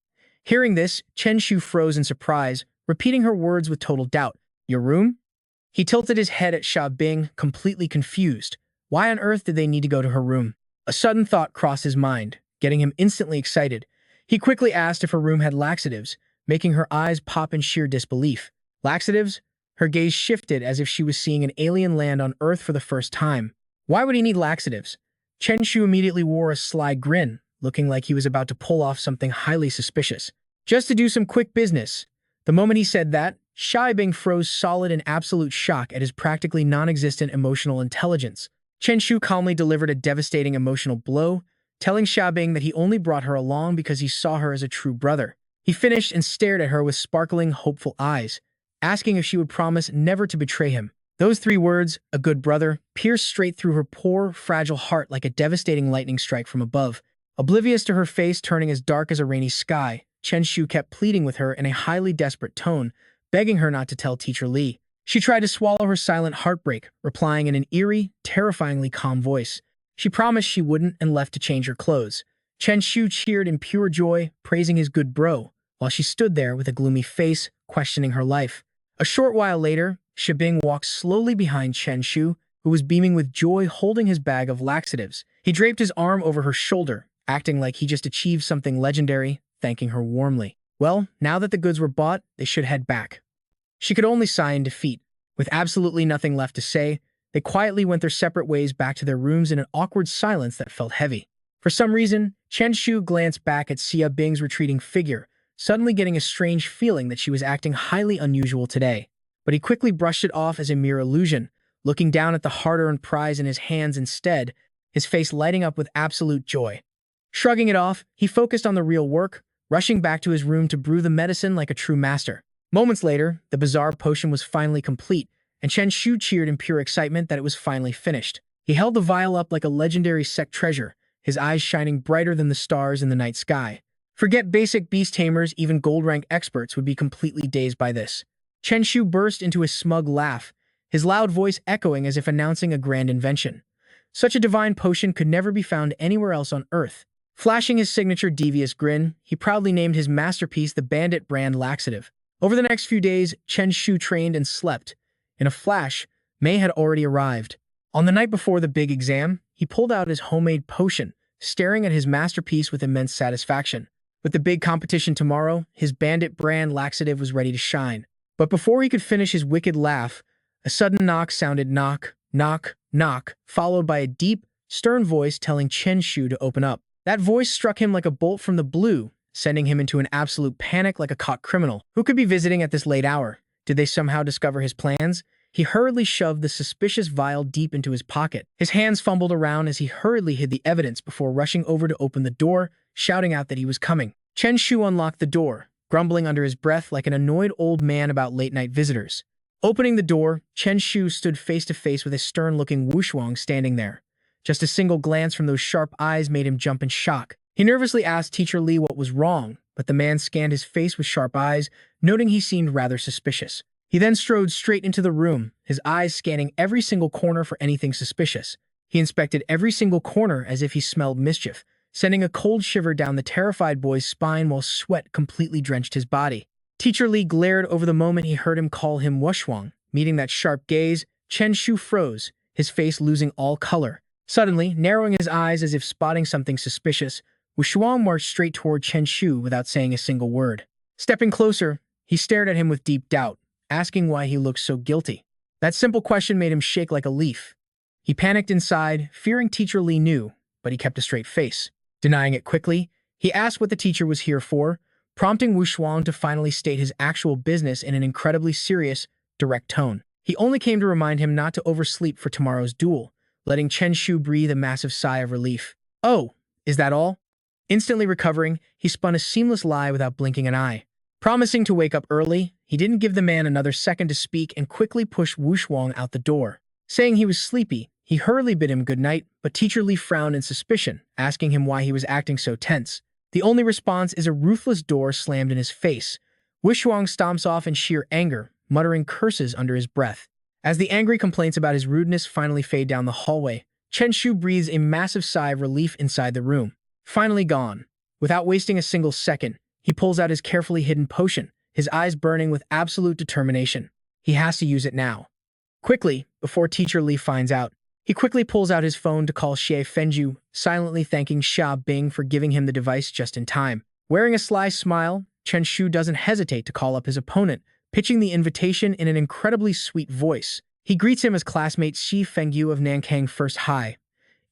Hearing this, Chen Shu froze in surprise, repeating her words with total doubt. "Your room?" He tilted his head at Xia Bing, completely confused. Why on earth did they need to go to her room? A sudden thought crossed his mind, getting him instantly excited. He quickly asked if her room had laxatives, making her eyes pop in sheer disbelief. Laxatives? Her gaze shifted as if she was seeing an alien land on Earth for the first time. Why would he need laxatives? Chen Shu immediately wore a sly grin, looking like he was about to pull off something highly suspicious. "Just to do some quick business." The moment he said that, Xia Bing froze solid in absolute shock at his practically non-existent emotional intelligence. Chen Shu calmly delivered a devastating emotional blow, telling Xia Bing that he only brought her along because he saw her as a true brother. He finished and stared at her with sparkling, hopeful eyes, asking if she would promise never to betray him. Those 3 words, "a good brother," pierced straight through her poor, fragile heart like a devastating lightning strike from above. Oblivious to her face turning as dark as a rainy sky, Chen Shu kept pleading with her in a highly desperate tone, begging her not to tell Teacher Li. She tried to swallow her silent heartbreak, replying in an eerie, terrifyingly calm voice. She promised she wouldn't and left to change her clothes. Chen Shu cheered in pure joy, praising his good bro, while she stood there with a gloomy face, questioning her life. A short while later, Shabing walked slowly behind Chen Shu, who was beaming with joy holding his bag of laxatives. He draped his arm over her shoulder, acting like he just achieved something legendary, thanking her warmly. Well, now that the goods were bought, they should head back. She could only sigh in defeat. With absolutely nothing left to say, they quietly went their separate ways back to their rooms in an awkward silence that felt heavy. For some reason, Chen Shu glanced back at Xia Bing's retreating figure, suddenly getting a strange feeling that she was acting highly unusual today. But he quickly brushed it off as a mere illusion, looking down at the hard-earned prize in his hands instead, his face lighting up with absolute joy. Shrugging it off, he focused on the real work, rushing back to his room to brew the medicine like a true master. Moments later, the bizarre potion was finally complete, and Chen Shu cheered in pure excitement that it was finally finished. He held the vial up like a legendary sect treasure, his eyes shining brighter than the stars in the night sky. Forget basic beast tamers, even gold-rank experts would be completely dazed by this. Chen Shu burst into a smug laugh, his loud voice echoing as if announcing a grand invention. Such a divine potion could never be found anywhere else on Earth. Flashing his signature devious grin, he proudly named his masterpiece the Bandit brand laxative. Over the next few days, Chen Shu trained and slept. In a flash, May had already arrived. On the night before the big exam, he pulled out his homemade potion, staring at his masterpiece with immense satisfaction. With the big competition tomorrow, his Bandit brand laxative was ready to shine. But before he could finish his wicked laugh, a sudden knock sounded knock, knock, knock, followed by a deep, stern voice telling Chen Shu to open up. That voice struck him like a bolt from the blue, sending him into an absolute panic like a caught criminal. Who could be visiting at this late hour? Did they somehow discover his plans? He hurriedly shoved the suspicious vial deep into his pocket. His hands fumbled around as he hurriedly hid the evidence before rushing over to open the door, shouting out that he was coming. Chen Shu unlocked the door, grumbling under his breath like an annoyed old man about late-night visitors. Opening the door, Chen Shu stood face-to-face with a stern-looking Wushuang standing there. Just a single glance from those sharp eyes made him jump in shock. He nervously asked Teacher Li what was wrong, but the man scanned his face with sharp eyes, noting he seemed rather suspicious. He then strode straight into the room, his eyes scanning every single corner for anything suspicious. He inspected every single corner as if he smelled mischief, sending a cold shiver down the terrified boy's spine while sweat completely drenched his body. Teacher Li glared over the moment he heard him call him Wushuang. Meeting that sharp gaze, Chen Shu froze, his face losing all color. Suddenly, narrowing his eyes as if spotting something suspicious, Wushuang marched straight toward Chen Shu without saying a single word. Stepping closer, he stared at him with deep doubt, asking why he looked so guilty. That simple question made him shake like a leaf. He panicked inside, fearing Teacher Li knew, but he kept a straight face. Denying it quickly, he asked what the teacher was here for, prompting Wushuang to finally state his actual business in an incredibly serious, direct tone. He only came to remind him not to oversleep for tomorrow's duel, letting Chen Shu breathe a massive sigh of relief. "Oh, is that all?" Instantly recovering, he spun a seamless lie without blinking an eye. Promising to wake up early, he didn't give the man another second to speak and quickly pushed Wushuang out the door. Saying he was sleepy, he hurriedly bid him good night, but Teacher Li frowned in suspicion, asking him why he was acting so tense. The only response is a ruthless door slammed in his face. Wushuang stomps off in sheer anger, muttering curses under his breath. As the angry complaints about his rudeness finally fade down the hallway, Chen Shu breathes a massive sigh of relief inside the room. Finally gone. Without wasting a single second, he pulls out his carefully hidden potion, his eyes burning with absolute determination. He has to use it now. Quickly, before Teacher Li finds out, he quickly pulls out his phone to call Xie Fenju, silently thanking Xia Bing for giving him the device just in time. Wearing a sly smile, Chen Shu doesn't hesitate to call up his opponent, pitching the invitation in an incredibly sweet voice. He greets him as classmate Xi Fengyu of Nankang First High,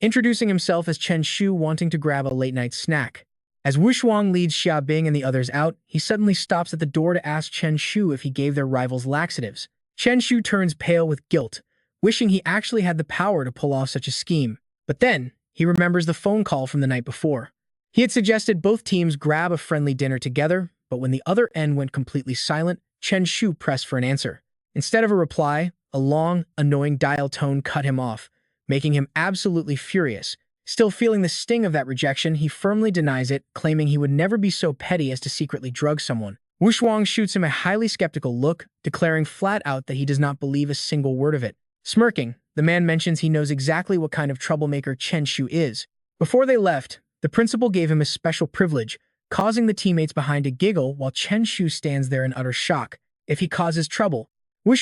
introducing himself as Chen Shu wanting to grab a late-night snack. As Wushuang leads Xia Bing and the others out, he suddenly stops at the door to ask Chen Shu if he gave their rivals laxatives. Chen Shu turns pale with guilt, wishing he actually had the power to pull off such a scheme. But then, he remembers the phone call from the night before. He had suggested both teams grab a friendly dinner together, but when the other end went completely silent, Chen Shu pressed for an answer. Instead of a reply, a long, annoying dial tone cut him off, making him absolutely furious. Still feeling the sting of that rejection, he firmly denies it, claiming he would never be so petty as to secretly drug someone. Wushuang shoots him a highly skeptical look, declaring flat out that he does not believe a single word of it. Smirking, the man mentions he knows exactly what kind of troublemaker Chen Shu is. Before they left, the principal gave him a special privilege, causing the teammates behind to giggle while Chen Shu stands there in utter shock. If he causes trouble,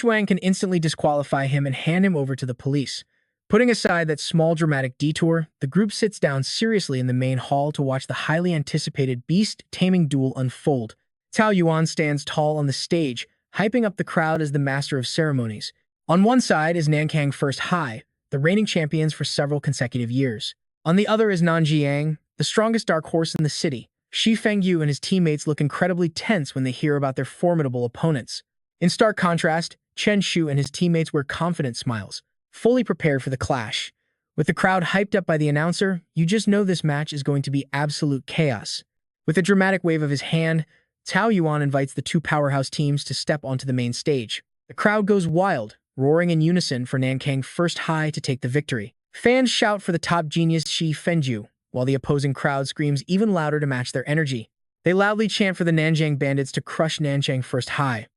Wang can instantly disqualify him and hand him over to the police. Putting aside that small dramatic detour, the group sits down seriously in the main hall to watch the highly anticipated Beast Taming duel unfold. Tao Yuan stands tall on the stage, hyping up the crowd as the master of ceremonies. On one side is Nankang First High, the reigning champions for several consecutive years. On the other is Nanjiang, the strongest dark horse in the city. Shi Fengyu and his teammates look incredibly tense when they hear about their formidable opponents. In stark contrast, Chen Shu and his teammates wear confident smiles, fully prepared for the clash. With the crowd hyped up by the announcer, you just know this match is going to be absolute chaos. With a dramatic wave of his hand, Tao Yuan invites the two powerhouse teams to step onto the main stage. The crowd goes wild, roaring in unison for Nankang First High to take the victory. Fans shout for the top genius Shi Fengyu, while the opposing crowd screams even louder to match their energy. They loudly chant for the Nanjiang bandits to crush Nanjiang First High.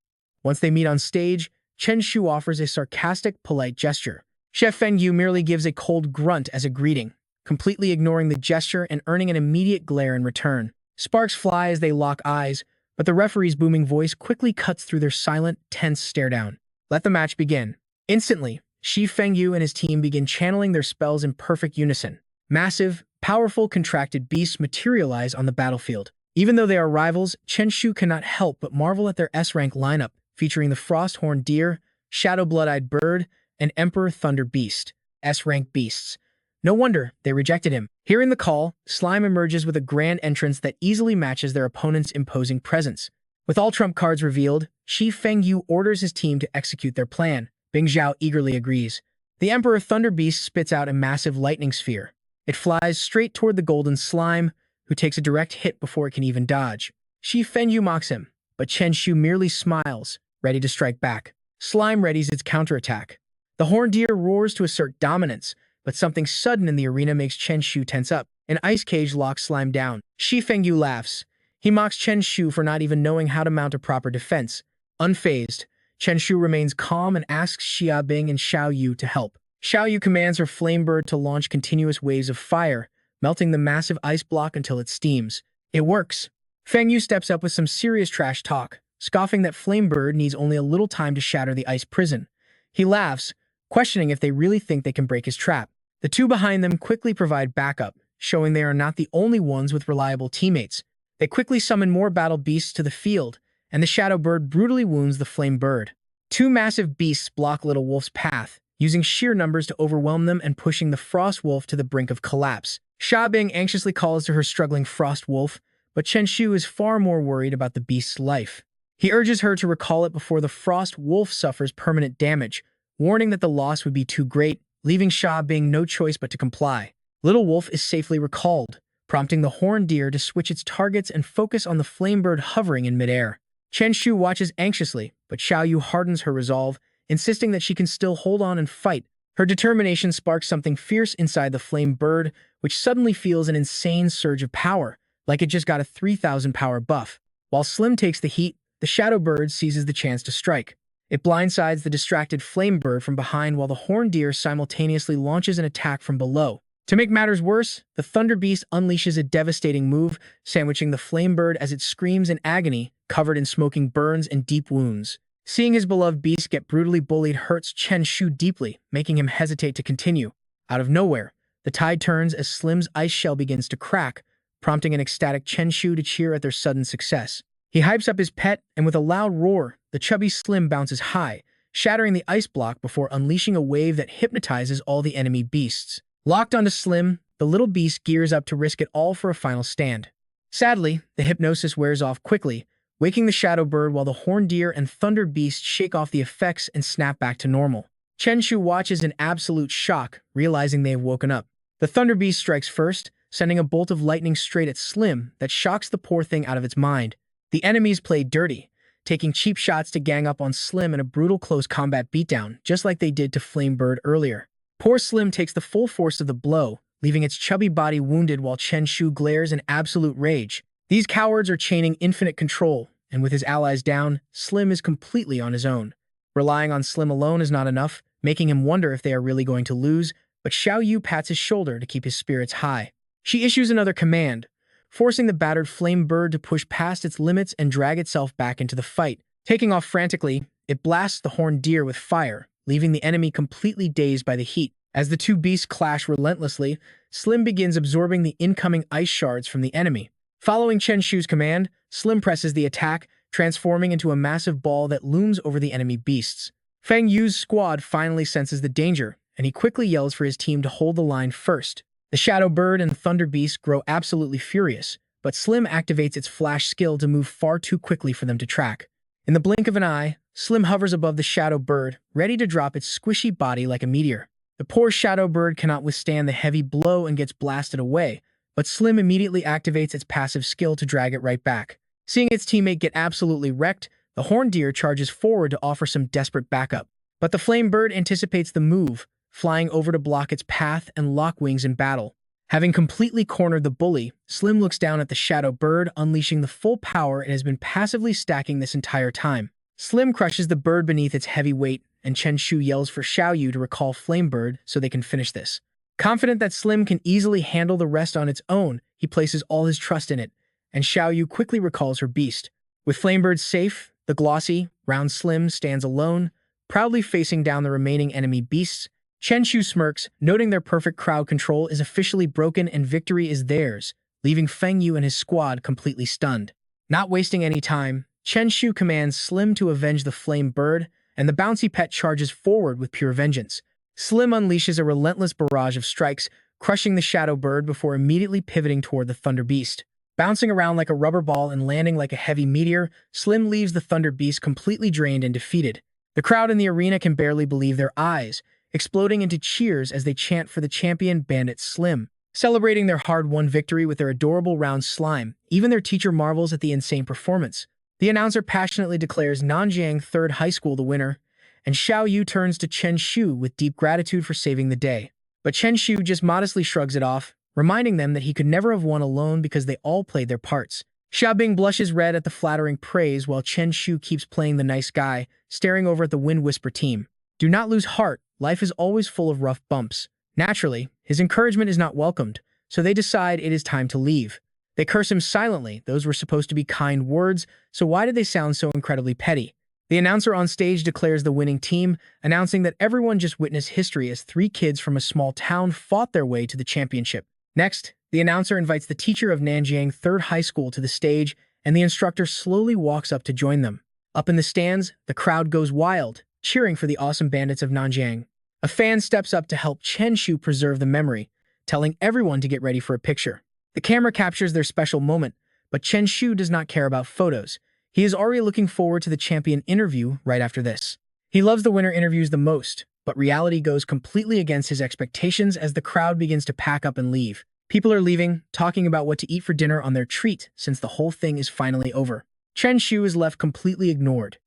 Once they meet on stage, Chen Shu offers a sarcastic, polite gesture. Chef Fengyu merely gives a cold grunt as a greeting, completely ignoring the gesture and earning an immediate glare in return. Sparks fly as they lock eyes, but the referee's booming voice quickly cuts through their silent, tense stare-down. Let the match begin. Instantly, Shi Fengyu and his team begin channeling their spells in perfect unison. Massive, powerful, contracted beasts materialize on the battlefield. Even though they are rivals, Chen Shu cannot help but marvel at their S-rank lineup, featuring the Frost-Horned Deer, Shadow Blood-Eyed Bird, and Emperor Thunder Beast, S-rank beasts. No wonder they rejected him. Hearing the call, Slime emerges with a grand entrance that easily matches their opponent's imposing presence. With all trump cards revealed, Shi Fengyu orders his team to execute their plan. Bing Zhao eagerly agrees. The Emperor Thunder Beast spits out a massive lightning sphere. It flies straight toward the golden slime, who takes a direct hit before it can even dodge. Shi Fengyu mocks him, but Chen Shu merely smiles, ready to strike back. Slime readies its counterattack. The Horned Deer roars to assert dominance, but something sudden in the arena makes Chen Shu tense up. An ice cage locks Slime down. Shi Fengyu laughs. He mocks Chen Shu for not even knowing how to mount a proper defense. Unfazed, Chen Shu remains calm and asks Xia Bing and Xiao Yu to help. Xiao Yu commands her flame bird to launch continuous waves of fire, melting the massive ice block until it steams. It works. Feng Yu steps up with some serious trash talk, scoffing that Flame Bird needs only a little time to shatter the ice prison. He laughs, questioning if they really think they can break his trap. The two behind them quickly provide backup, showing they are not the only ones with reliable teammates. They quickly summon more battle beasts to the field, and the Shadow Bird brutally wounds the Flame Bird. Two massive beasts block Little Wolf's path, using sheer numbers to overwhelm them and pushing the Frost Wolf to the brink of collapse. Xia Bing anxiously calls to her struggling Frost Wolf, but Chen Shu is far more worried about the beast's life. He urges her to recall it before the Frost Wolf suffers permanent damage, warning that the loss would be too great, leaving Xia Bing no choice but to comply. Little Wolf is safely recalled, prompting the Horned Deer to switch its targets and focus on the Flame Bird hovering in midair. Chen Shu watches anxiously, but Xiao Yu hardens her resolve, insisting that she can still hold on and fight. Her determination sparks something fierce inside the Flame Bird, which suddenly feels an insane surge of power, like it just got a 3,000 power buff. While Slim takes the heat, the Shadow Bird seizes the chance to strike. It blindsides the distracted Flame Bird from behind while the Horned Deer simultaneously launches an attack from below. To make matters worse, the Thunder Beast unleashes a devastating move, sandwiching the Flame Bird as it screams in agony, covered in smoking burns and deep wounds. Seeing his beloved beast get brutally bullied hurts Chen Shu deeply, making him hesitate to continue. Out of nowhere, the tide turns as Slim's ice shell begins to crack, prompting an ecstatic Chen Shu to cheer at their sudden success. He hypes up his pet, and with a loud roar, the chubby Slim bounces high, shattering the ice block before unleashing a wave that hypnotizes all the enemy beasts. Locked onto Slim, the little beast gears up to risk it all for a final stand. Sadly, the hypnosis wears off quickly, waking the Shadow Bird while the Horned Deer and Thunder Beast shake off the effects and snap back to normal. Chen Shu watches in absolute shock, realizing they have woken up. The Thunder Beast strikes first, sending a bolt of lightning straight at Slim that shocks the poor thing out of its mind. The enemies play dirty, taking cheap shots to gang up on Slim in a brutal close combat beatdown, just like they did to Flame Bird earlier. Poor Slim takes the full force of the blow, leaving its chubby body wounded while Chen Shu glares in absolute rage. These cowards are chaining infinite control, and with his allies down, Slim is completely on his own. Relying on Slim alone is not enough, making him wonder if they are really going to lose, but Xiao Yu pats his shoulder to keep his spirits high. She issues another command, forcing the battered Flame Bird to push past its limits and drag itself back into the fight. Taking off frantically, It blasts the horned deer with fire, leaving the enemy completely dazed by the heat. As the two beasts clash relentlessly, Slim begins absorbing the incoming ice shards from the enemy. Following Chen Shu's command, Slim presses the attack, transforming into a massive ball that looms over the enemy beasts. Feng Yu's squad finally senses the danger, and he quickly yells for his team to hold the line first. The Shadow Bird and Thunder Beast grow absolutely furious, but Slim activates its flash skill to move far too quickly for them to track. In the blink of an eye, Slim hovers above the Shadow Bird, ready to drop its squishy body like a meteor. The poor Shadow Bird cannot withstand the heavy blow and gets blasted away, but Slim immediately activates its passive skill to drag it right back. Seeing its teammate get absolutely wrecked, the horned deer charges forward to offer some desperate backup. But the Flame Bird anticipates the move, flying over to block its path and lock wings in battle. Having completely cornered the bully, Slim looks down at the Shadow Bird, unleashing the full power it has been passively stacking this entire time. Slim crushes the bird beneath its heavy weight, and Chen Shu yells for Xiao Yu to recall Flame Bird so they can finish this. Confident that Slim can easily handle the rest on its own, he places all his trust in it, and Xiao Yu quickly recalls her beast. With Flame Bird safe, the glossy, round Slim stands alone, proudly facing down the remaining enemy beasts. Chen Shu smirks, noting their perfect crowd control is officially broken and victory is theirs, leaving Feng Yu and his squad completely stunned. Not wasting any time, Chen Shu commands Slim to avenge the Flame Bird, and the bouncy pet charges forward with pure vengeance. Slim unleashes a relentless barrage of strikes, crushing the Shadow Bird before immediately pivoting toward the Thunder Beast. Bouncing around like a rubber ball and landing like a heavy meteor, Slim leaves the Thunder Beast completely drained and defeated. The crowd in the arena can barely believe their eyes, exploding into cheers as they chant for the champion Bandit Slim. Celebrating their hard-won victory with their adorable round slime, even their teacher marvels at the insane performance. The announcer passionately declares Nanjiang Third High School the winner, and Xiao Yu turns to Chen Shu with deep gratitude for saving the day. But Chen Shu just modestly shrugs it off, reminding them that he could never have won alone because they all played their parts. Xiaobing blushes red at the flattering praise while Chen Shu keeps playing the nice guy, staring over at the Wind Whisper team. Do not lose heart, life is always full of rough bumps. Naturally, his encouragement is not welcomed, so they decide it is time to leave. They curse him silently, those were supposed to be kind words, so why did they sound so incredibly petty? The announcer on stage declares the winning team, announcing that everyone just witnessed history as 3 kids from a small town fought their way to the championship. Next, the announcer invites the teacher of Nanjiang Third High School to the stage, and the instructor slowly walks up to join them. Up in the stands, the crowd goes wild, cheering for the awesome bandits of Nanjiang. A fan steps up to help Chen Shu preserve the memory, telling everyone to get ready for a picture. The camera captures their special moment, but Chen Shu does not care about photos. He is already looking forward to the champion interview right after this. He loves the winner interviews the most, but reality goes completely against his expectations as the crowd begins to pack up and leave. People are leaving, talking about what to eat for dinner on their treat since the whole thing is finally over. Chen Shu is left completely ignored.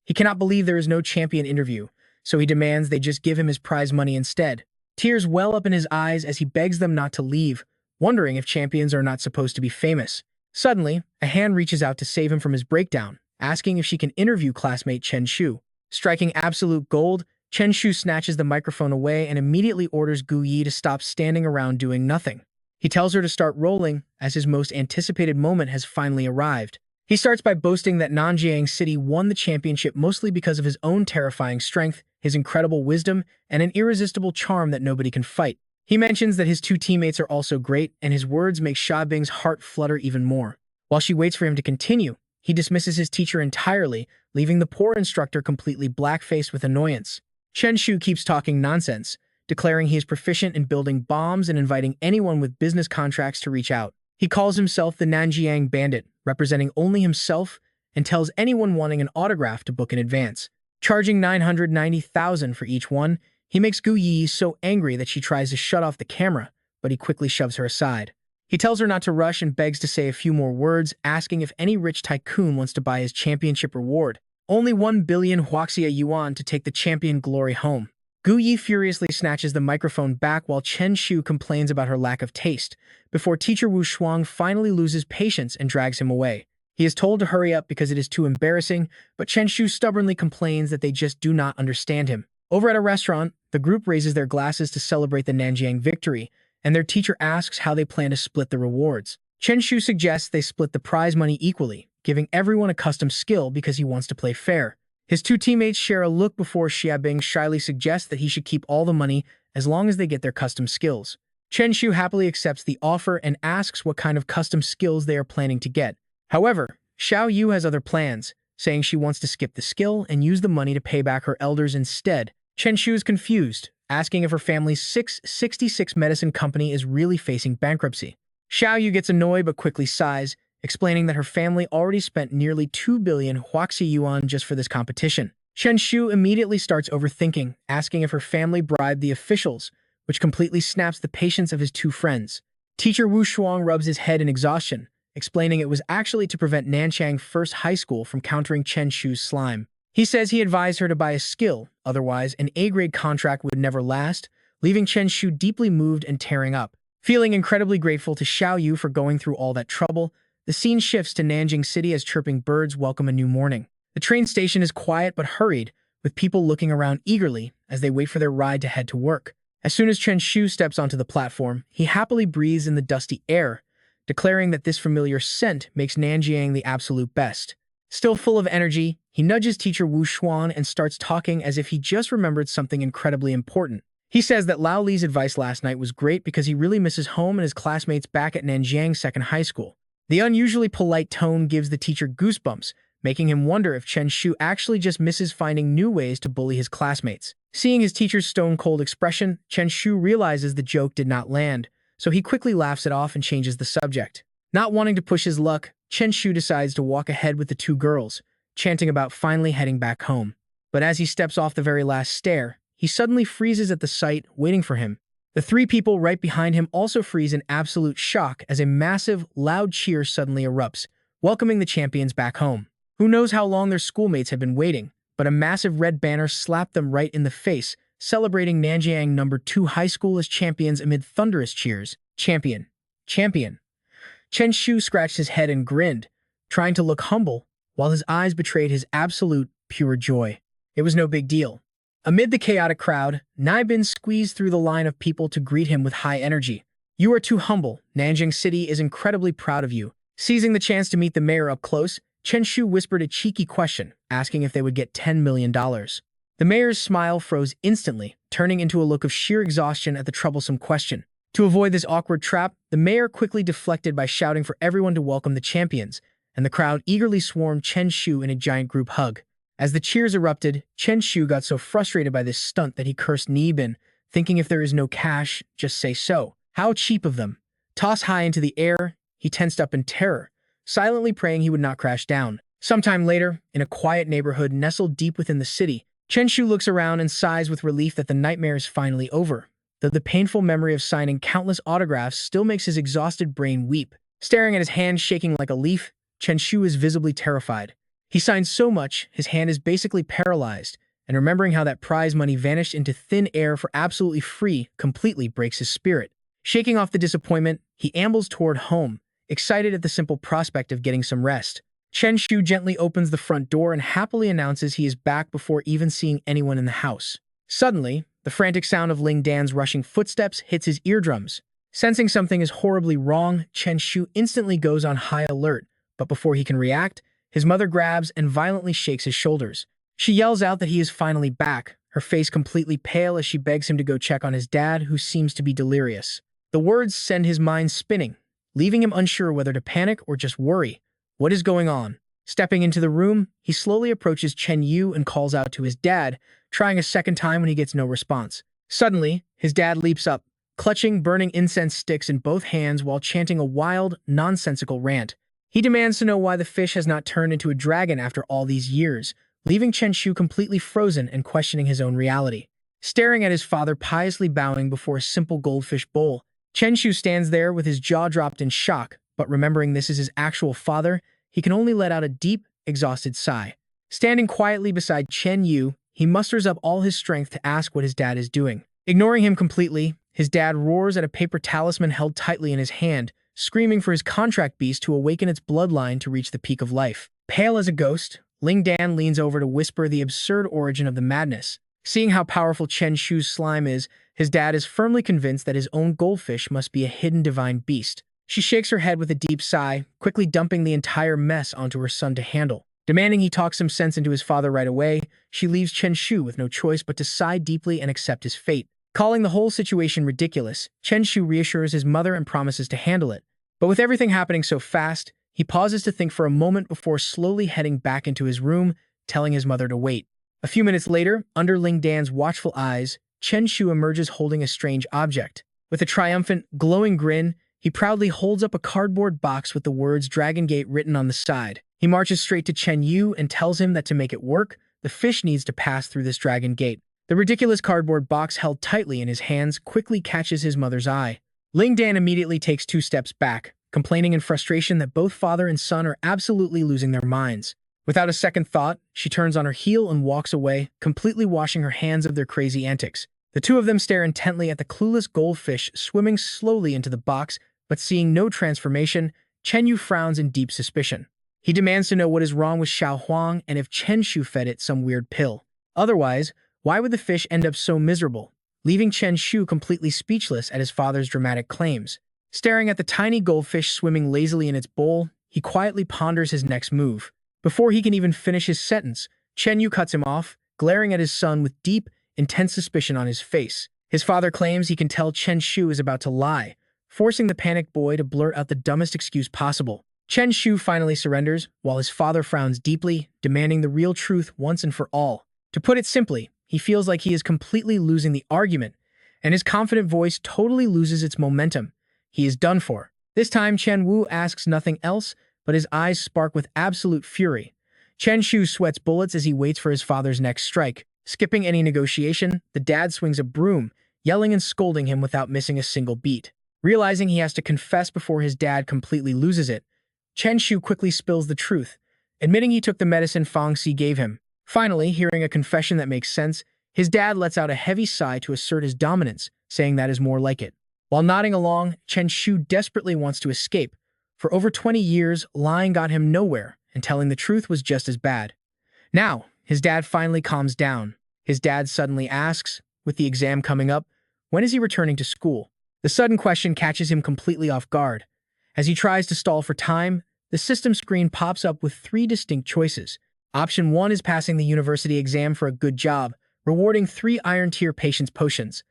He cannot believe there is no champion interview, so he demands they just give him his prize money instead. Tears well up in his eyes as he begs them not to leave, wondering if champions are not supposed to be famous. Suddenly, a hand reaches out to save him from his breakdown, asking if she can interview classmate Chen Shu. Striking absolute gold, Chen Shu snatches the microphone away and immediately orders Gu Yi to stop standing around doing nothing. He tells her to start rolling, as his most anticipated moment has finally arrived. He starts by boasting that Nanjiang City won the championship mostly because of his own terrifying strength, his incredible wisdom, and an irresistible charm that nobody can fight. He mentions that his 2 teammates are also great, and his words make Xiaobing's heart flutter even more. While she waits for him to continue, he dismisses his teacher entirely, leaving the poor instructor completely black-faced with annoyance. Chen Shu keeps talking nonsense, declaring he is proficient in building bombs and inviting anyone with business contracts to reach out. He calls himself the Nanjiang Bandit, representing only himself, and tells anyone wanting an autograph to book in advance. Charging 990,000 for each one, he makes Gu Yi so angry that she tries to shut off the camera, but he quickly shoves her aside. He tells her not to rush and begs to say a few more words, asking if any rich tycoon wants to buy his championship reward. Only 1 billion Huaxia yuan to take the champion glory home. Gu Yi furiously snatches the microphone back while Chen Shu complains about her lack of taste, before teacher Wu Shuang finally loses patience and drags him away. He is told to hurry up because it is too embarrassing, but Chen Shu stubbornly complains that they just do not understand him. Over at a restaurant, the group raises their glasses to celebrate the Nanjiang victory, and their teacher asks how they plan to split the rewards. Chen Shu suggests they split the prize money equally, giving everyone a custom skill because he wants to play fair. His two teammates share a look before Xiaobing shyly suggests that he should keep all the money as long as they get their custom skills. Chen Shu happily accepts the offer and asks what kind of custom skills they are planning to get. However, Xiao Yu has other plans, saying she wants to skip the skill and use the money to pay back her elders instead. Chen Shu is confused, asking if her family's 666 medicine company is really facing bankruptcy. Xiao Yu gets annoyed but quickly sighs, explaining that her family already spent nearly 2 billion Huaxi yuan just for this competition. Chen Shu immediately starts overthinking, asking if her family bribed the officials, which completely snaps the patience of his two friends. Teacher Wu Shuang rubs his head in exhaustion, explaining it was actually to prevent Nanchang First High School from countering Chen Shu's slime. He says he advised her to buy a skill, otherwise an A-grade contract would never last, leaving Chen Shu deeply moved and tearing up. Feeling incredibly grateful to Xiao Yu for going through all that trouble, the scene shifts to Nanjing City as chirping birds welcome a new morning. The train station is quiet but hurried, with people looking around eagerly as they wait for their ride to head to work. As soon as Chen Shu steps onto the platform, he happily breathes in the dusty air, declaring that this familiar scent makes Nanjiang the absolute best. Still full of energy, he nudges teacher Wu Xuan and starts talking as if he just remembered something incredibly important. He says that Lao Li's advice last night was great because he really misses home and his classmates back at Nanjiang Second High School. The unusually polite tone gives the teacher goosebumps, making him wonder if Chen Shu actually just misses finding new ways to bully his classmates. Seeing his teacher's stone-cold expression, Chen Shu realizes the joke did not land, so he quickly laughs it off and changes the subject. Not wanting to push his luck, Chen Shu decides to walk ahead with the two girls, chanting about finally heading back home. But as he steps off the very last stair, he suddenly freezes at the sight, waiting for him. The three people right behind him also freeze in absolute shock as a massive, loud cheer suddenly erupts, welcoming the champions back home. Who knows how long their schoolmates had been waiting, but a massive red banner slapped them right in the face, celebrating Nanjiang No. 2 High School as champions amid thunderous cheers. Champion! Champion! Chen Shu scratched his head and grinned, trying to look humble, while his eyes betrayed his absolute, pure joy. It was no big deal. Amid the chaotic crowd, Naibin squeezed through the line of people to greet him with high energy. "You are too humble. Nanjing City is incredibly proud of you." Seizing the chance to meet the mayor up close, Chen Shu whispered a cheeky question, asking if they would get $10 million. The mayor's smile froze instantly, turning into a look of sheer exhaustion at the troublesome question. To avoid this awkward trap, the mayor quickly deflected by shouting for everyone to welcome the champions, and the crowd eagerly swarmed Chen Shu in a giant group hug. As the cheers erupted, Chen Shu got so frustrated by this stunt that he cursed Nibin, thinking if there is no cash, just say so. How cheap of them. Tossed high into the air, he tensed up in terror, silently praying he would not crash down. Sometime later, in a quiet neighborhood nestled deep within the city, Chen Shu looks around and sighs with relief that the nightmare is finally over, though the painful memory of signing countless autographs still makes his exhausted brain weep. Staring at his hand shaking like a leaf, Chen Shu is visibly terrified. He signed so much, his hand is basically paralyzed, and remembering how that prize money vanished into thin air for absolutely free completely breaks his spirit. Shaking off the disappointment, he ambles toward home, excited at the simple prospect of getting some rest. Chen Shu gently opens the front door and happily announces he is back before even seeing anyone in the house. Suddenly, the frantic sound of Ling Dan's rushing footsteps hits his eardrums. Sensing something is horribly wrong, Chen Shu instantly goes on high alert, but before he can react, his mother grabs and violently shakes his shoulders. She yells out that he is finally back, her face completely pale as she begs him to go check on his dad, who seems to be delirious. The words send his mind spinning, leaving him unsure whether to panic or just worry. What is going on? Stepping into the room, he slowly approaches Chen Yu and calls out to his dad, trying a second time when he gets no response. Suddenly, his dad leaps up, clutching burning incense sticks in both hands while chanting a wild, nonsensical rant. He demands to know why the fish has not turned into a dragon after all these years, leaving Chen Shu completely frozen and questioning his own reality. Staring at his father piously bowing before a simple goldfish bowl, Chen Shu stands there with his jaw dropped in shock, but remembering this is his actual father, he can only let out a deep, exhausted sigh. Standing quietly beside Chen Yu, he musters up all his strength to ask what his dad is doing. Ignoring him completely, his dad roars at a paper talisman held tightly in his hand, screaming for his contract beast to awaken its bloodline to reach the peak of life. Pale as a ghost, Ling Dan leans over to whisper the absurd origin of the madness. Seeing how powerful Chen Shu's slime is, his dad is firmly convinced that his own goldfish must be a hidden divine beast. She shakes her head with a deep sigh, quickly dumping the entire mess onto her son to handle. Demanding he talk some sense into his father right away, she leaves Chen Shu with no choice but to sigh deeply and accept his fate. Calling the whole situation ridiculous, Chen Shu reassures his mother and promises to handle it. But with everything happening so fast, he pauses to think for a moment before slowly heading back into his room, telling his mother to wait. A few minutes later, under Ling Dan's watchful eyes, Chen Shu emerges holding a strange object. With a triumphant, glowing grin, he proudly holds up a cardboard box with the words Dragon Gate written on the side. He marches straight to Chen Yu and tells him that to make it work, the fish needs to pass through this Dragon Gate. The ridiculous cardboard box held tightly in his hands quickly catches his mother's eye. Ling Dan immediately takes 2 steps back, complaining in frustration that both father and son are absolutely losing their minds. Without a second thought, she turns on her heel and walks away, completely washing her hands of their crazy antics. The two of them stare intently at the clueless goldfish swimming slowly into the box, but seeing no transformation, Chen Yu frowns in deep suspicion. He demands to know what is wrong with Xiao Huang and if Chen Shu fed it some weird pill. Otherwise, why would the fish end up so miserable, leaving Chen Shu completely speechless at his father's dramatic claims? Staring at the tiny goldfish swimming lazily in its bowl, he quietly ponders his next move. Before he can even finish his sentence, Chen Yu cuts him off, glaring at his son with deep, intense suspicion on his face. His father claims he can tell Chen Shu is about to lie, forcing the panicked boy to blurt out the dumbest excuse possible. Chen Shu finally surrenders, while his father frowns deeply, demanding the real truth once and for all. To put it simply, he feels like he is completely losing the argument, and his confident voice totally loses its momentum. He is done for. This time, Chen Wu asks nothing else, but his eyes spark with absolute fury. Chen Shu sweats bullets as he waits for his father's next strike. Skipping any negotiation, the dad swings a broom, yelling and scolding him without missing a single beat. Realizing he has to confess before his dad completely loses it, Chen Shu quickly spills the truth, admitting he took the medicine Fang Xi gave him. Finally, hearing a confession that makes sense, his dad lets out a heavy sigh to assert his dominance, saying that is more like it. While nodding along, Chen Shu desperately wants to escape. For over 20 years, lying got him nowhere, and telling the truth was just as bad. Now, his dad finally calms down. His dad suddenly asks, with the exam coming up, when is he returning to school? The sudden question catches him completely off guard. As he tries to stall for time, the system screen pops up with 3 distinct choices. Option 1 is passing the university exam for a good job, rewarding 3 Iron Tier Patience Potions.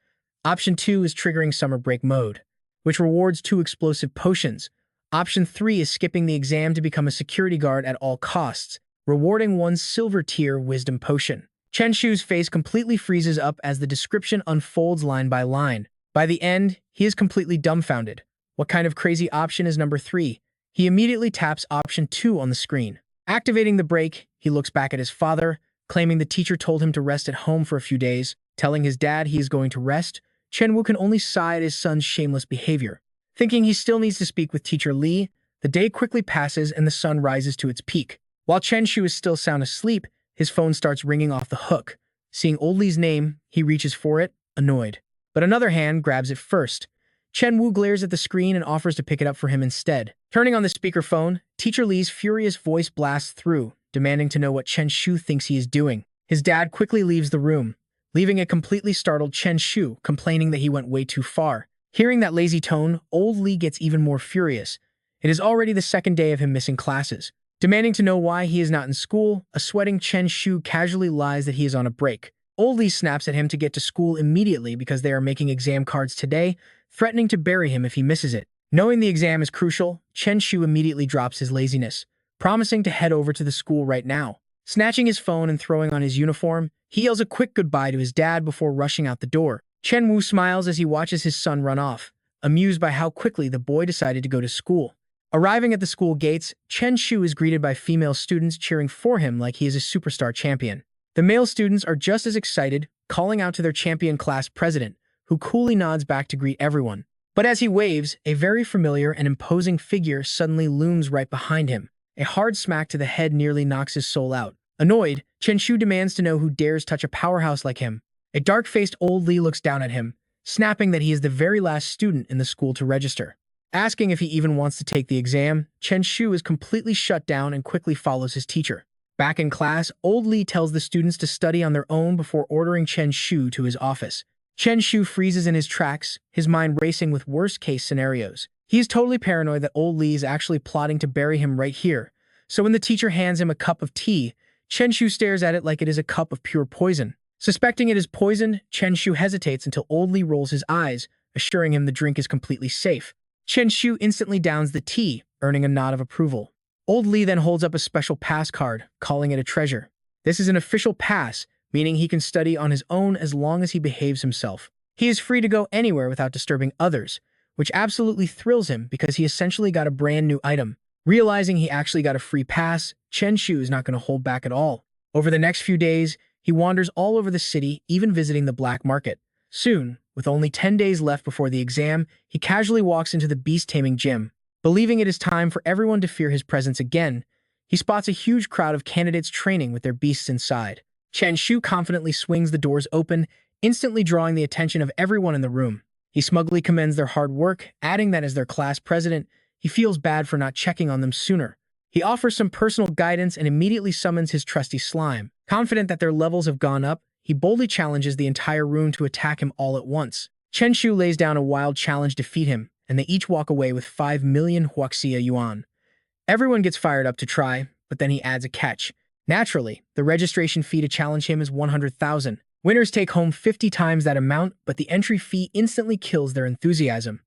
Option 2 is triggering Summer Break Mode, which rewards 2 Explosive Potions. Option 3 is skipping the exam to become a security guard at all costs, rewarding 1 Silver Tier Wisdom Potion. Chen Shu's face completely freezes up as the description unfolds line by line. By the end, he is completely dumbfounded. What kind of crazy option is number 3? He immediately taps option 2 on the screen. Activating the break, he looks back at his father, claiming the teacher told him to rest at home for a few days. Telling his dad he is going to rest, Chen Wu can only sigh at his son's shameless behavior. Thinking he still needs to speak with teacher Li, the day quickly passes and the sun rises to its peak. While Chen Shu is still sound asleep, his phone starts ringing off the hook. Seeing old Li's name, he reaches for it, annoyed. But another hand grabs it first. Chen Wu glares at the screen and offers to pick it up for him instead. Turning on the speakerphone, teacher Li's furious voice blasts through, demanding to know what Chen Shu thinks he is doing. His dad quickly leaves the room, leaving a completely startled Chen Shu, complaining that he went way too far. Hearing that lazy tone, old Li gets even more furious. It is already the 2nd day of him missing classes. Demanding to know why he is not in school, a sweating Chen Shu casually lies that he is on a break. Old Li snaps at him to get to school immediately because they are making exam cards today, threatening to bury him if he misses it. Knowing the exam is crucial, Chen Shu immediately drops his laziness, promising to head over to the school right now. Snatching his phone and throwing on his uniform, he yells a quick goodbye to his dad before rushing out the door. Chen Wu smiles as he watches his son run off, amused by how quickly the boy decided to go to school. Arriving at the school gates, Chen Shu is greeted by female students cheering for him like he is a superstar champion. The male students are just as excited, calling out to their champion class president, who coolly nods back to greet everyone. But as he waves, a very familiar and imposing figure suddenly looms right behind him. A hard smack to the head nearly knocks his soul out. Annoyed, Chen Shu demands to know who dares touch a powerhouse like him. A dark-faced old Li looks down at him, snapping that he is the very last student in the school to register. Asking if he even wants to take the exam, Chen Shu is completely shut down and quickly follows his teacher. Back in class, old Li tells the students to study on their own before ordering Chen Shu to his office. Chen Shu freezes in his tracks, his mind racing with worst-case scenarios. He is totally paranoid that old Li is actually plotting to bury him right here, So when the teacher hands him a cup of tea, Chen Shu stares at it like it is a cup of pure poison. Suspecting it is poison, Chen Shu hesitates until Old Li rolls his eyes, assuring him the drink is completely safe. Chen Shu instantly downs the tea, earning a nod of approval. Old Li then holds up a special pass card, calling it a treasure. This is an official pass, meaning he can study on his own as long as he behaves himself. He is free to go anywhere without disturbing others, which absolutely thrills him because he essentially got a brand new item. Realizing he actually got a free pass, Chen Shu is not going to hold back at all. Over the next few days, he wanders all over the city, even visiting the black market. Soon, with only 10 days left before the exam, he casually walks into the Beast Taming gym. Believing it is time for everyone to fear his presence again, he spots a huge crowd of candidates training with their beasts inside. Chen Shu confidently swings the doors open, instantly drawing the attention of everyone in the room. He smugly commends their hard work, adding that as their class president, he feels bad for not checking on them sooner. He offers some personal guidance and immediately summons his trusty slime. Confident that their levels have gone up, he boldly challenges the entire room to attack him all at once. Chen Shu lays down a wild challenge to defeat him, and they each walk away with 5 million Huaxia yuan. Everyone gets fired up to try, but then he adds a catch. Naturally, the registration fee to challenge him is 100,000. Winners take home 50 times that amount, but the entry fee instantly kills their enthusiasm.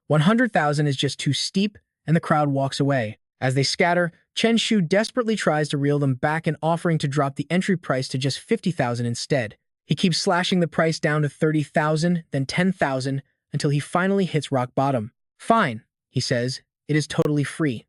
100,000 is just too steep, and the crowd walks away. As they scatter, Chen Shu desperately tries to reel them back and offering to drop the entry price to just 50,000 instead. He keeps slashing the price down to 30,000, then 10,000, until he finally hits rock bottom. Fine, he says, it is totally free.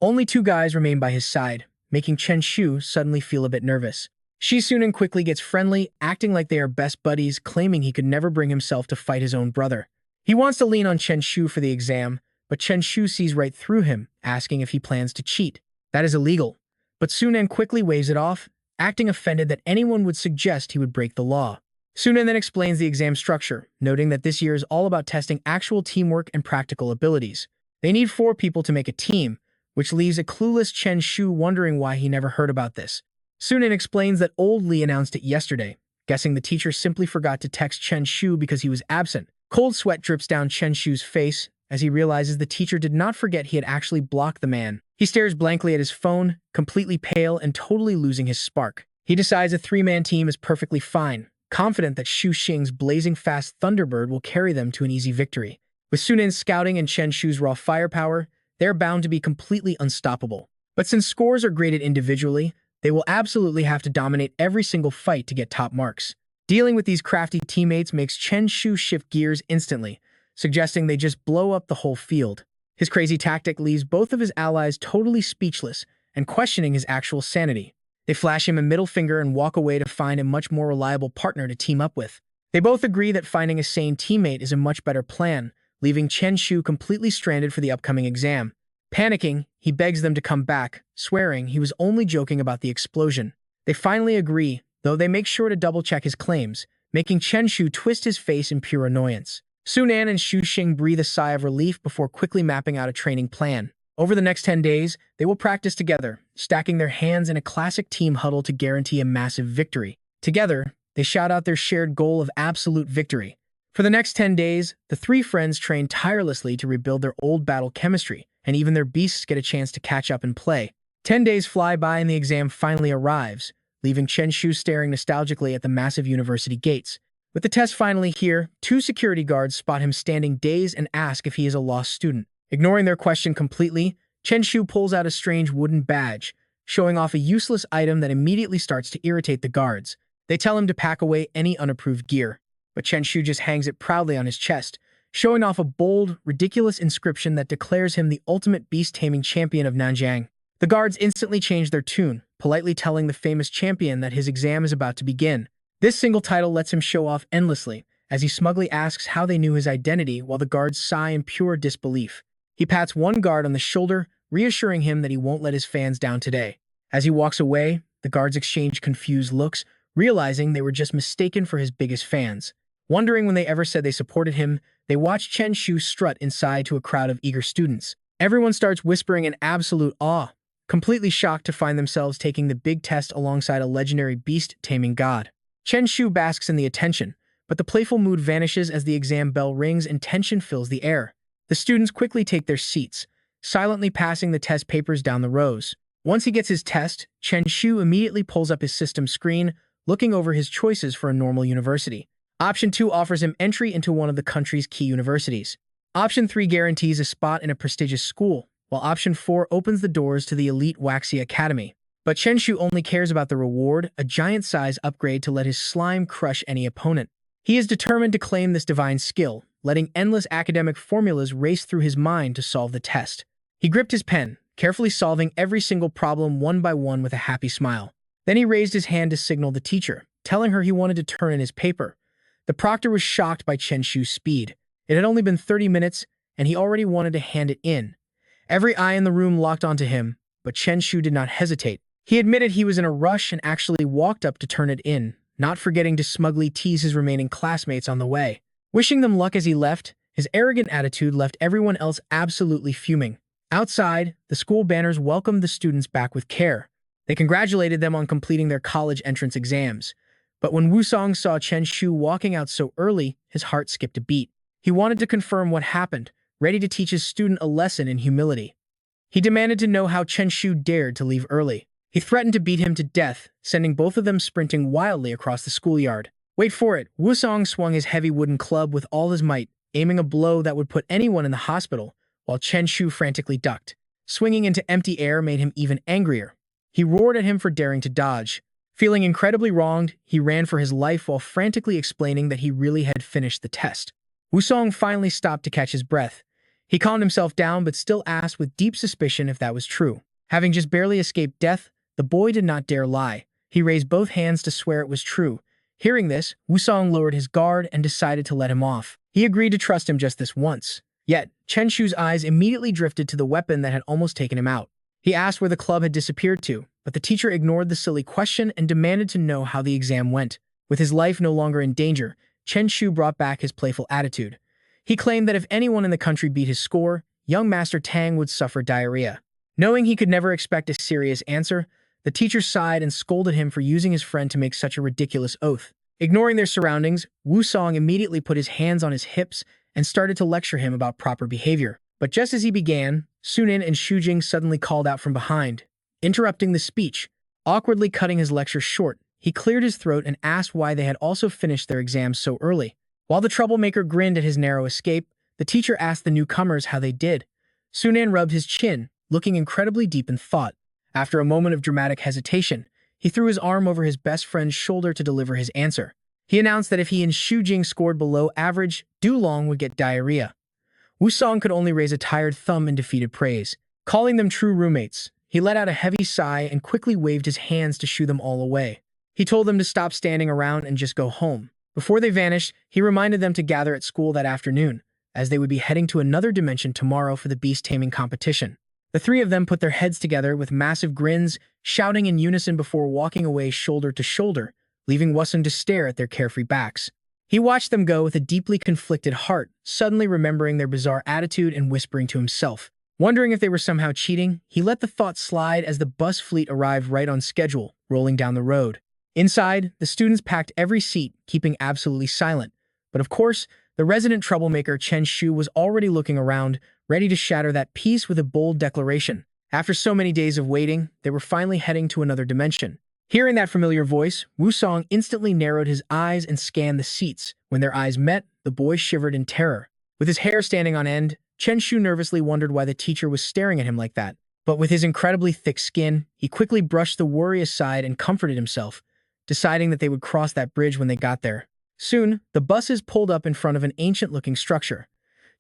Only 2 guys remain by his side, making Chen Shu suddenly feel a bit nervous. Shisunen quickly gets friendly, acting like they are best buddies, claiming he could never bring himself to fight his own brother. He wants to lean on Chen Shu for the exam, but Chen Shu sees right through him, asking if he plans to cheat. That is illegal. But Sunan quickly waves it off, acting offended that anyone would suggest he would break the law. Sunan then explains the exam structure, noting that this year is all about testing actual teamwork and practical abilities. They need 4 people to make a team, which leaves a clueless Chen Shu wondering why he never heard about this. Sunan explains that Old Li announced it yesterday, guessing the teacher simply forgot to text Chen Shu because he was absent. Cold sweat drips down Chen Shu's face as he realizes the teacher did not forget he had actually blocked the man. He stares blankly at his phone, completely pale and totally losing his spark. He decides a 3-man team is perfectly fine, confident that Shu Xing's blazing fast Thunderbird will carry them to an easy victory. With Sunan's scouting and Chen Shu's raw firepower, they're bound to be completely unstoppable. But since scores are graded individually, they will absolutely have to dominate every single fight to get top marks. Dealing with these crafty teammates makes Chen Shu shift gears instantly, suggesting they just blow up the whole field. His crazy tactic leaves both of his allies totally speechless and questioning his actual sanity. They flash him a middle finger and walk away to find a much more reliable partner to team up with. They both agree that finding a sane teammate is a much better plan, leaving Chen Shu completely stranded for the upcoming exam. Panicking, he begs them to come back, swearing he was only joking about the explosion. They finally agree, though they make sure to double-check his claims, making Chen Shu twist his face in pure annoyance. Sunan and Shu Xing breathe a sigh of relief before quickly mapping out a training plan. Over the next 10 days, they will practice together, stacking their hands in a classic team huddle to guarantee a massive victory. Together, they shout out their shared goal of absolute victory. For the next 10 days, the 3 friends train tirelessly to rebuild their old battle chemistry, and even their beasts get a chance to catch up and play. 10 days fly by and the exam finally arrives, leaving Chen Shu staring nostalgically at the massive university gates. With the test finally here, 2 security guards spot him standing dazed and ask if he is a lost student. Ignoring their question completely, Chen Shu pulls out a strange wooden badge, showing off a useless item that immediately starts to irritate the guards. They tell him to pack away any unapproved gear, but Chen Shu just hangs it proudly on his chest, showing off a bold, ridiculous inscription that declares him the ultimate beast-taming champion of Nanjiang. The guards instantly change their tune, politely telling the famous champion that his exam is about to begin. This single title lets him show off endlessly, as he smugly asks how they knew his identity while the guards sigh in pure disbelief. He pats one guard on the shoulder, reassuring him that he won't let his fans down today. As he walks away, the guards exchange confused looks, realizing they were just mistaken for his biggest fans. Wondering when they ever said they supported him, they watch Chen Shu strut inside to a crowd of eager students. Everyone starts whispering in absolute awe, completely shocked to find themselves taking the big test alongside a legendary beast-taming god. Chen Shu basks in the attention, but the playful mood vanishes as the exam bell rings and tension fills the air. The students quickly take their seats, silently passing the test papers down the rows. Once he gets his test, Chen Shu immediately pulls up his system screen, looking over his choices for a normal university. Option 2 offers him entry into one of the country's key universities. Option 3 guarantees a spot in a prestigious school, while Option 4 opens the doors to the elite Waxy Academy. But Chen Shu only cares about the reward, a giant-size upgrade to let his slime crush any opponent. He is determined to claim this divine skill, letting endless academic formulas race through his mind to solve the test. He gripped his pen, carefully solving every single problem one by one with a happy smile. Then he raised his hand to signal the teacher, telling her he wanted to turn in his paper. The proctor was shocked by Chen Shu's speed. It had only been 30 minutes, and he already wanted to hand it in. Every eye in the room locked onto him, but Chen Shu did not hesitate. He admitted he was in a rush and actually walked up to turn it in, not forgetting to smugly tease his remaining classmates on the way. Wishing them luck as he left, his arrogant attitude left everyone else absolutely fuming. Outside, the school banners welcomed the students back with care. They congratulated them on completing their college entrance exams. But when Wusong saw Chen Shu walking out so early, his heart skipped a beat. He wanted to confirm what happened, ready to teach his student a lesson in humility. He demanded to know how Chen Shu dared to leave early. He threatened to beat him to death, sending both of them sprinting wildly across the schoolyard. Wait for it, Wusong swung his heavy wooden club with all his might, aiming a blow that would put anyone in the hospital, while Chen Shu frantically ducked. Swinging into empty air made him even angrier. He roared at him for daring to dodge. Feeling incredibly wronged, he ran for his life while frantically explaining that he really had finished the test. Wusong finally stopped to catch his breath. He calmed himself down but still asked with deep suspicion if that was true. Having just barely escaped death, the boy did not dare lie. He raised both hands to swear it was true. Hearing this, Wusong lowered his guard and decided to let him off. He agreed to trust him just this once. Yet, Chen Shu's eyes immediately drifted to the weapon that had almost taken him out. He asked where the club had disappeared to, but the teacher ignored the silly question and demanded to know how the exam went. With his life no longer in danger, Chen Shu brought back his playful attitude. He claimed that if anyone in the country beat his score, young Master Tang would suffer diarrhea. Knowing he could never expect a serious answer, the teacher sighed and scolded him for using his friend to make such a ridiculous oath. Ignoring their surroundings, Wusong immediately put his hands on his hips and started to lecture him about proper behavior. But just as he began, Sunin and Shujing suddenly called out from behind, interrupting the speech. Awkwardly cutting his lecture short, he cleared his throat and asked why they had also finished their exams so early. While the troublemaker grinned at his narrow escape, the teacher asked the newcomers how they did. Sunan rubbed his chin, looking incredibly deep in thought. After a moment of dramatic hesitation, he threw his arm over his best friend's shoulder to deliver his answer. He announced that if he and Shujing scored below average, Dulong would get diarrhea. Wusong could only raise a tired thumb in defeated praise. Calling them true roommates, he let out a heavy sigh and quickly waved his hands to shoo them all away. He told them to stop standing around and just go home. Before they vanished, he reminded them to gather at school that afternoon, as they would be heading to another dimension tomorrow for the beast taming competition. The three of them put their heads together with massive grins, shouting in unison before walking away shoulder to shoulder, leaving Wusong to stare at their carefree backs. He watched them go with a deeply conflicted heart, suddenly remembering their bizarre attitude and whispering to himself. Wondering if they were somehow cheating, he let the thought slide as the bus fleet arrived right on schedule, rolling down the road. Inside, the students packed every seat, keeping absolutely silent. But of course, the resident troublemaker Chen Shu was already looking around, ready to shatter that peace with a bold declaration. After so many days of waiting, they were finally heading to another dimension. Hearing that familiar voice, Wusong instantly narrowed his eyes and scanned the seats. When their eyes met, the boy shivered in terror. With his hair standing on end, Chen Shu nervously wondered why the teacher was staring at him like that. But with his incredibly thick skin, he quickly brushed the worry aside and comforted himself, deciding that they would cross that bridge when they got there. Soon, the buses pulled up in front of an ancient-looking structure.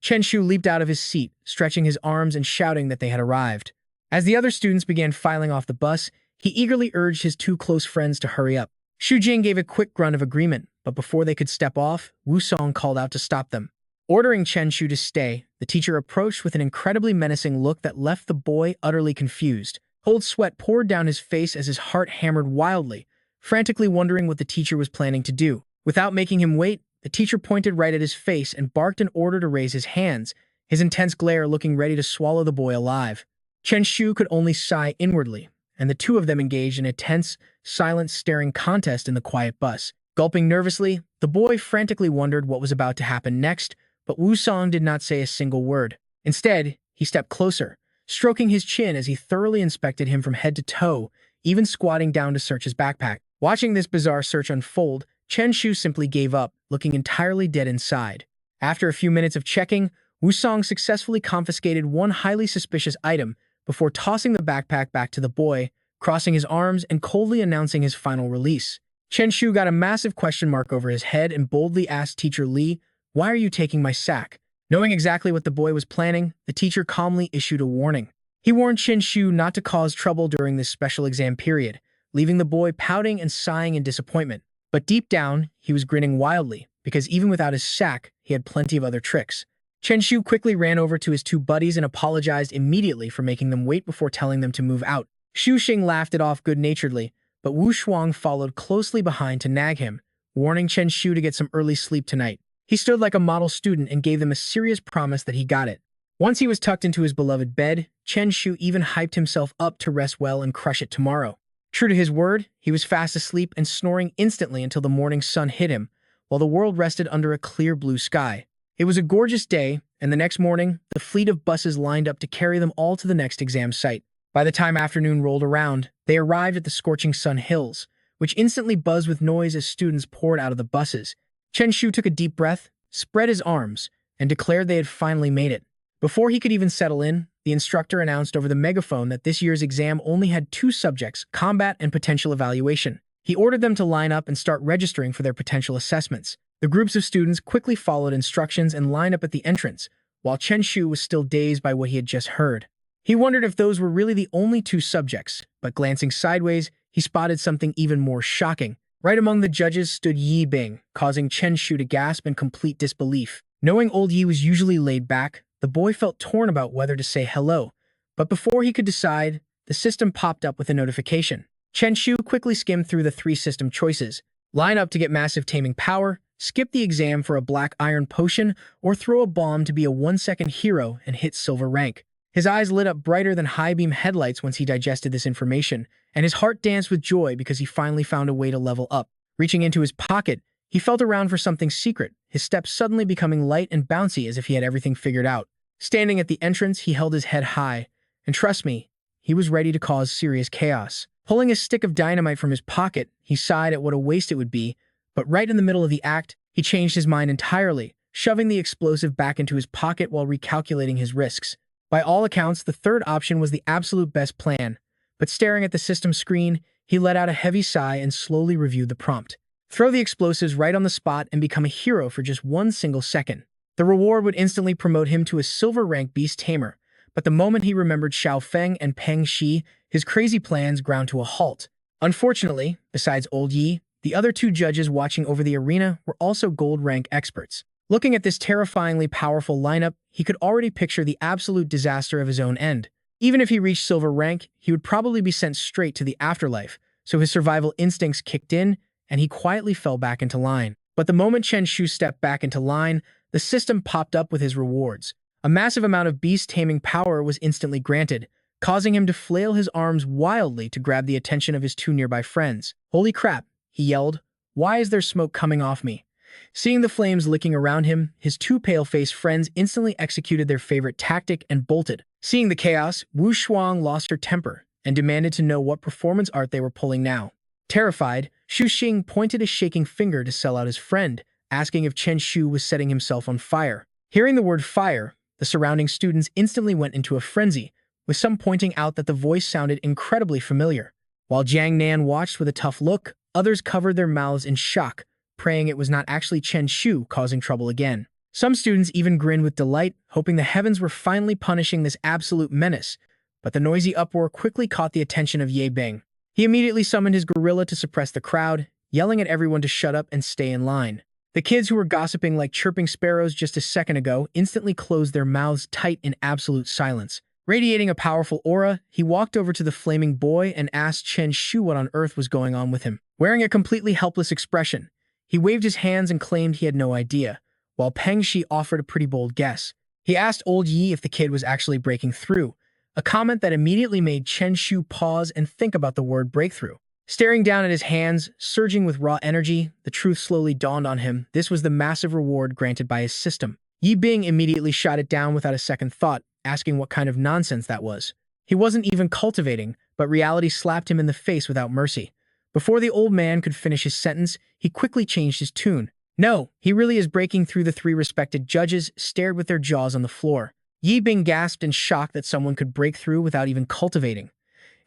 Chen Shu leaped out of his seat, stretching his arms and shouting that they had arrived. As the other students began filing off the bus, he eagerly urged his two close friends to hurry up. Shujing gave a quick grunt of agreement, but before they could step off, Wusong called out to stop them. Ordering Chen Shu to stay, the teacher approached with an incredibly menacing look that left the boy utterly confused. Cold sweat poured down his face as his heart hammered wildly, frantically wondering what the teacher was planning to do. Without making him wait, the teacher pointed right at his face and barked an order to raise his hands, his intense glare looking ready to swallow the boy alive. Chen Shu could only sigh inwardly, and the two of them engaged in a tense, silent staring contest in the quiet bus. Gulping nervously, the boy frantically wondered what was about to happen next, but Wusong did not say a single word. Instead, he stepped closer, stroking his chin as he thoroughly inspected him from head to toe, even squatting down to search his backpack. Watching this bizarre search unfold, Chen Shu simply gave up, looking entirely dead inside. After a few minutes of checking, Wusong successfully confiscated one highly suspicious item before tossing the backpack back to the boy, crossing his arms and coldly announcing his final release. Chen Shu got a massive question mark over his head and boldly asked Teacher Li, "Why are you taking my sack?" Knowing exactly what the boy was planning, the teacher calmly issued a warning. He warned Chen Shu not to cause trouble during this special exam period, leaving the boy pouting and sighing in disappointment. But deep down, he was grinning wildly, because even without his sack, he had plenty of other tricks. Chen Shu quickly ran over to his two buddies and apologized immediately for making them wait before telling them to move out. Xu Xing laughed it off good-naturedly, but Wu Shuang followed closely behind to nag him, warning Chen Shu to get some early sleep tonight. He stood like a model student and gave them a serious promise that he got it. Once he was tucked into his beloved bed, Chen Shu even hyped himself up to rest well and crush it tomorrow. True to his word, he was fast asleep and snoring instantly until the morning sun hit him, while the world rested under a clear blue sky. It was a gorgeous day, and the next morning, the fleet of buses lined up to carry them all to the next exam site. By the time afternoon rolled around, they arrived at the scorching sun hills, which instantly buzzed with noise as students poured out of the buses. Chen Shu took a deep breath, spread his arms, and declared they had finally made it. Before he could even settle in, the instructor announced over the megaphone that this year's exam only had two subjects, combat and potential evaluation. He ordered them to line up and start registering for their potential assessments. The groups of students quickly followed instructions and lined up at the entrance, while Chen Shu was still dazed by what he had just heard. He wondered if those were really the only two subjects, but glancing sideways, he spotted something even more shocking. Right among the judges stood Yi Bing, causing Chen Shu to gasp in complete disbelief. Knowing old Yi was usually laid back, the boy felt torn about whether to say hello, but before he could decide, the system popped up with a notification. Chen Shu quickly skimmed through the three system choices: line up to get massive taming power, skip the exam for a black iron potion, or throw a bomb to be a 1-second hero and hit silver rank. His eyes lit up brighter than high-beam headlights once he digested this information, and his heart danced with joy because he finally found a way to level up. Reaching into his pocket, he felt around for something secret, his steps suddenly becoming light and bouncy as if he had everything figured out. Standing at the entrance, he held his head high, and trust me, he was ready to cause serious chaos. Pulling a stick of dynamite from his pocket, he sighed at what a waste it would be, but right in the middle of the act, he changed his mind entirely, shoving the explosive back into his pocket while recalculating his risks. By all accounts, the third option was the absolute best plan, but staring at the system screen, he let out a heavy sigh and slowly reviewed the prompt. Throw the explosives right on the spot and become a hero for just 1 single second. The reward would instantly promote him to a silver rank Beast Tamer, but the moment he remembered Xiao Feng and Peng Shi, his crazy plans ground to a halt. Unfortunately, besides old Yi, the other two judges watching over the arena were also gold rank experts. Looking at this terrifyingly powerful lineup, he could already picture the absolute disaster of his own end. Even if he reached silver rank, he would probably be sent straight to the afterlife, so his survival instincts kicked in, and he quietly fell back into line. But the moment Chen Shu stepped back into line, the system popped up with his rewards. A massive amount of beast taming power was instantly granted, causing him to flail his arms wildly to grab the attention of his two nearby friends. "Holy crap," he yelled. "Why is there smoke coming off me?" Seeing the flames licking around him, his two pale-faced friends instantly executed their favorite tactic and bolted. Seeing the chaos, Wu Shuang lost her temper and demanded to know what performance art they were pulling now. Terrified, Xu Xing pointed a shaking finger to sell out his friend, asking if Chen Shu was setting himself on fire. Hearing the word fire, the surrounding students instantly went into a frenzy, with some pointing out that the voice sounded incredibly familiar. While Jiang Nan watched with a tough look, others covered their mouths in shock, praying it was not actually Chen Shu causing trouble again. Some students even grinned with delight, hoping the heavens were finally punishing this absolute menace, but the noisy uproar quickly caught the attention of Ye Bing. He immediately summoned his gorilla to suppress the crowd, yelling at everyone to shut up and stay in line. The kids who were gossiping like chirping sparrows just a second ago instantly closed their mouths tight in absolute silence. Radiating a powerful aura, he walked over to the flaming boy and asked Chen Shu what on earth was going on with him. Wearing a completely helpless expression, he waved his hands and claimed he had no idea, while Peng Shi offered a pretty bold guess. He asked old Yi if the kid was actually breaking through, a comment that immediately made Chen Shu pause and think about the word breakthrough. Staring down at his hands, surging with raw energy, the truth slowly dawned on him. This was the massive reward granted by his system. Yi Bing immediately shot it down without a second thought, asking what kind of nonsense that was. He wasn't even cultivating, but reality slapped him in the face without mercy. Before the old man could finish his sentence, he quickly changed his tune. No, he really is breaking through. The three respected judges stared with their jaws on the floor. Yi Bing gasped in shock that someone could break through without even cultivating.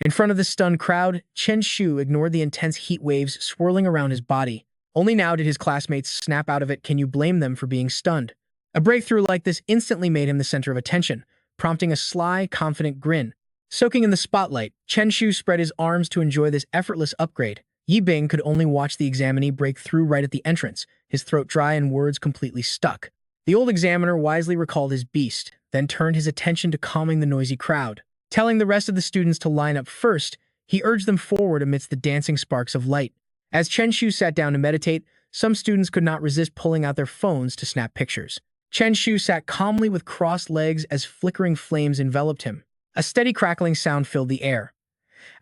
In front of the stunned crowd, Chen Shu ignored the intense heat waves swirling around his body. Only now did his classmates snap out of it. Can you blame them for being stunned? A breakthrough like this instantly made him the center of attention, prompting a sly, confident grin. Soaking in the spotlight, Chen Shu spread his arms to enjoy this effortless upgrade. Yi Bing could only watch the examinee break through right at the entrance, his throat dry and words completely stuck. The old examiner wisely recalled his beast, then turned his attention to calming the noisy crowd. Telling the rest of the students to line up first, he urged them forward amidst the dancing sparks of light. As Chen Shu sat down to meditate, some students could not resist pulling out their phones to snap pictures. Chen Shu sat calmly with crossed legs as flickering flames enveloped him. A steady crackling sound filled the air.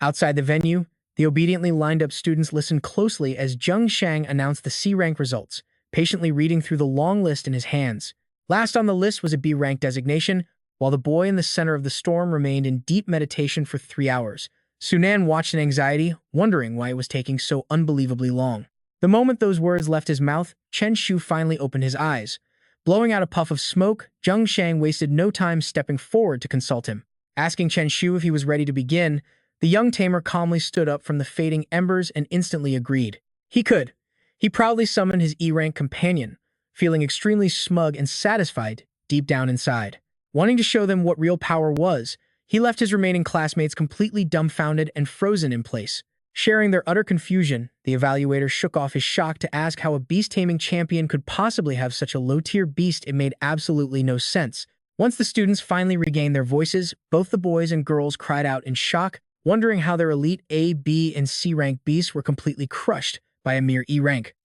Outside the venue, the obediently lined-up students listened closely as Zheng Shang announced the C-rank results, patiently reading through the long list in his hands. Last on the list was a B-rank designation, while the boy in the center of the storm remained in deep meditation for 3 hours. Sunan watched in anxiety, wondering why it was taking so unbelievably long. The moment those words left his mouth, Chen Shu finally opened his eyes. Blowing out a puff of smoke, Zheng Shang wasted no time stepping forward to consult him. Asking Chen Shu if he was ready to begin, the young tamer calmly stood up from the fading embers and instantly agreed. He could. He proudly summoned his E-rank companion, feeling extremely smug and satisfied deep down inside. Wanting to show them what real power was, he left his remaining classmates completely dumbfounded and frozen in place. Sharing their utter confusion, the evaluator shook off his shock to ask how a beast-taming champion could possibly have such a low-tier beast. It made absolutely no sense. Once the students finally regained their voices, both the boys and girls cried out in shock, wondering how their elite A, B, and C-rank beasts were completely crushed by a mere E-rank.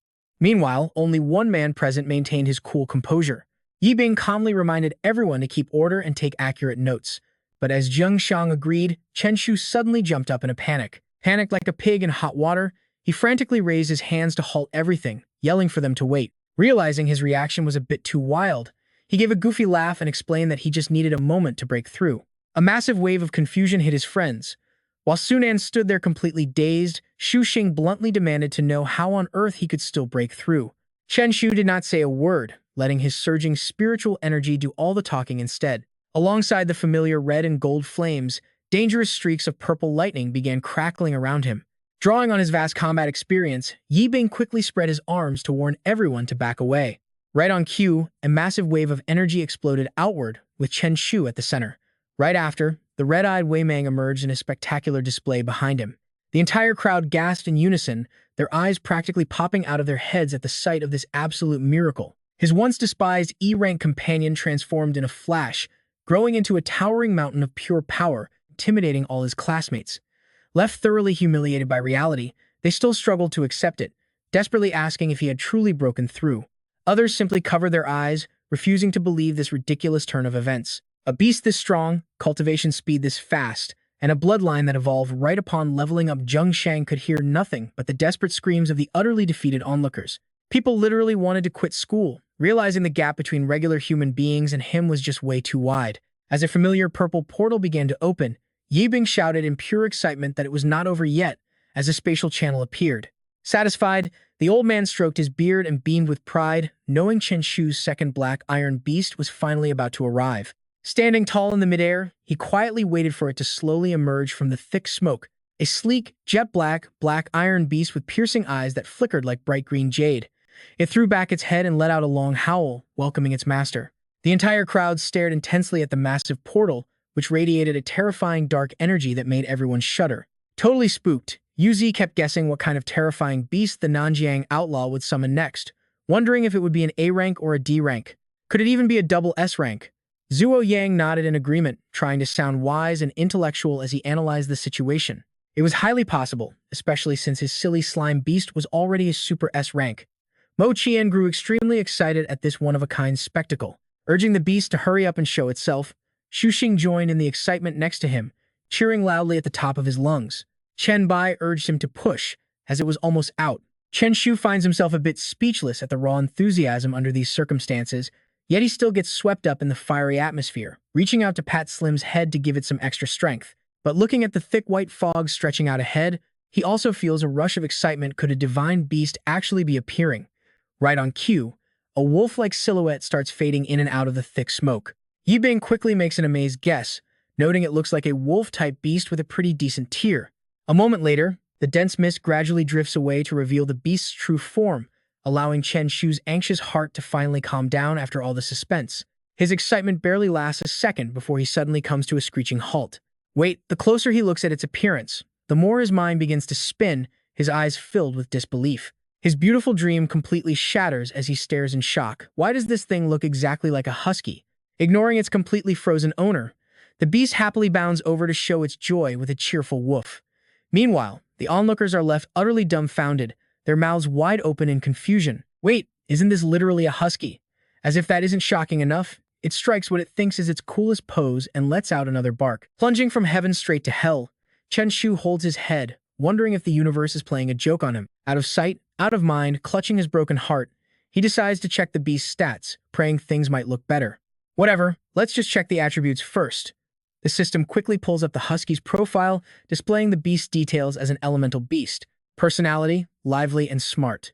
Meanwhile, only one man present maintained his cool composure. Yi Bing calmly reminded everyone to keep order and take accurate notes. But as Zheng Shang agreed, Chen Shu suddenly jumped up in a panic. Panicked like a pig in hot water, he frantically raised his hands to halt everything, yelling for them to wait. Realizing his reaction was a bit too wild, he gave a goofy laugh and explained that he just needed a moment to break through. A massive wave of confusion hit his friends. While Sunan stood there completely dazed, Shu Xing bluntly demanded to know how on earth he could still break through. Chen Shu did not say a word, letting his surging spiritual energy do all the talking instead. Alongside the familiar red and gold flames, dangerous streaks of purple lightning began crackling around him. Drawing on his vast combat experience, Yi Bing quickly spread his arms to warn everyone to back away. Right on cue, a massive wave of energy exploded outward, with Chen Shu at the center. Right after, the red-eyed Wei Mang emerged in a spectacular display behind him. The entire crowd gasped in unison, their eyes practically popping out of their heads at the sight of this absolute miracle. His once despised E-rank companion transformed in a flash, growing into a towering mountain of pure power, intimidating all his classmates. Left thoroughly humiliated by reality, they still struggled to accept it, desperately asking if he had truly broken through. Others simply covered their eyes, refusing to believe this ridiculous turn of events. A beast this strong, cultivation speed this fast, and a bloodline that evolved right upon leveling up. Zheng Shang could hear nothing but the desperate screams of the utterly defeated onlookers. People literally wanted to quit school, realizing the gap between regular human beings and him was just way too wide. As a familiar purple portal began to open, Yi Bing shouted in pure excitement that it was not over yet, as a spatial channel appeared. Satisfied, the old man stroked his beard and beamed with pride, knowing Chen Shu's second black iron beast was finally about to arrive. Standing tall in the midair, he quietly waited for it to slowly emerge from the thick smoke, a sleek, jet-black, black iron beast with piercing eyes that flickered like bright green jade. It threw back its head and let out a long howl, welcoming its master. The entire crowd stared intensely at the massive portal, which radiated a terrifying dark energy that made everyone shudder. Totally spooked, Yuzi kept guessing what kind of terrifying beast the Nanjiang outlaw would summon next, wondering if it would be an A rank or a D rank. Could it even be a double S rank? Zhuo Yang nodded in agreement, trying to sound wise and intellectual as he analyzed the situation. It was highly possible, especially since his silly slime beast was already a super S rank. Mo Qian grew extremely excited at this one-of-a-kind spectacle. Urging the beast to hurry up and show itself, Shu Xing joined in the excitement next to him, cheering loudly at the top of his lungs. Chen Bai urged him to push, as it was almost out. Chen Shu finds himself a bit speechless at the raw enthusiasm under these circumstances, Yet he still gets swept up in the fiery atmosphere, reaching out to pat Slim's head to give it some extra strength. But looking at the thick white fog stretching out ahead, he also feels a rush of excitement. Could a divine beast actually be appearing? Right on cue, a wolf-like silhouette starts fading in and out of the thick smoke. Yibing quickly makes an amazed guess, noting it looks like a wolf-type beast with a pretty decent tier. A moment later, the dense mist gradually drifts away to reveal the beast's true form, allowing Chen Shu's anxious heart to finally calm down after all the suspense. His excitement barely lasts a second before he suddenly comes to a screeching halt. Wait, the closer he looks at its appearance, the more his mind begins to spin, his eyes filled with disbelief. His beautiful dream completely shatters as he stares in shock. Why does this thing look exactly like a husky? Ignoring its completely frozen owner, the beast happily bounds over to show its joy with a cheerful woof. Meanwhile, the onlookers are left utterly dumbfounded, their mouths wide open in confusion. Wait, isn't this literally a husky? As if that isn't shocking enough, it strikes what it thinks is its coolest pose and lets out another bark. Plunging from heaven straight to hell, Chen Shu holds his head, wondering if the universe is playing a joke on him. Out of sight, out of mind, clutching his broken heart, he decides to check the beast's stats, praying things might look better. Whatever, let's just check the attributes first. The system quickly pulls up the husky's profile, displaying the beast's details as an elemental beast. Personality, lively and smart.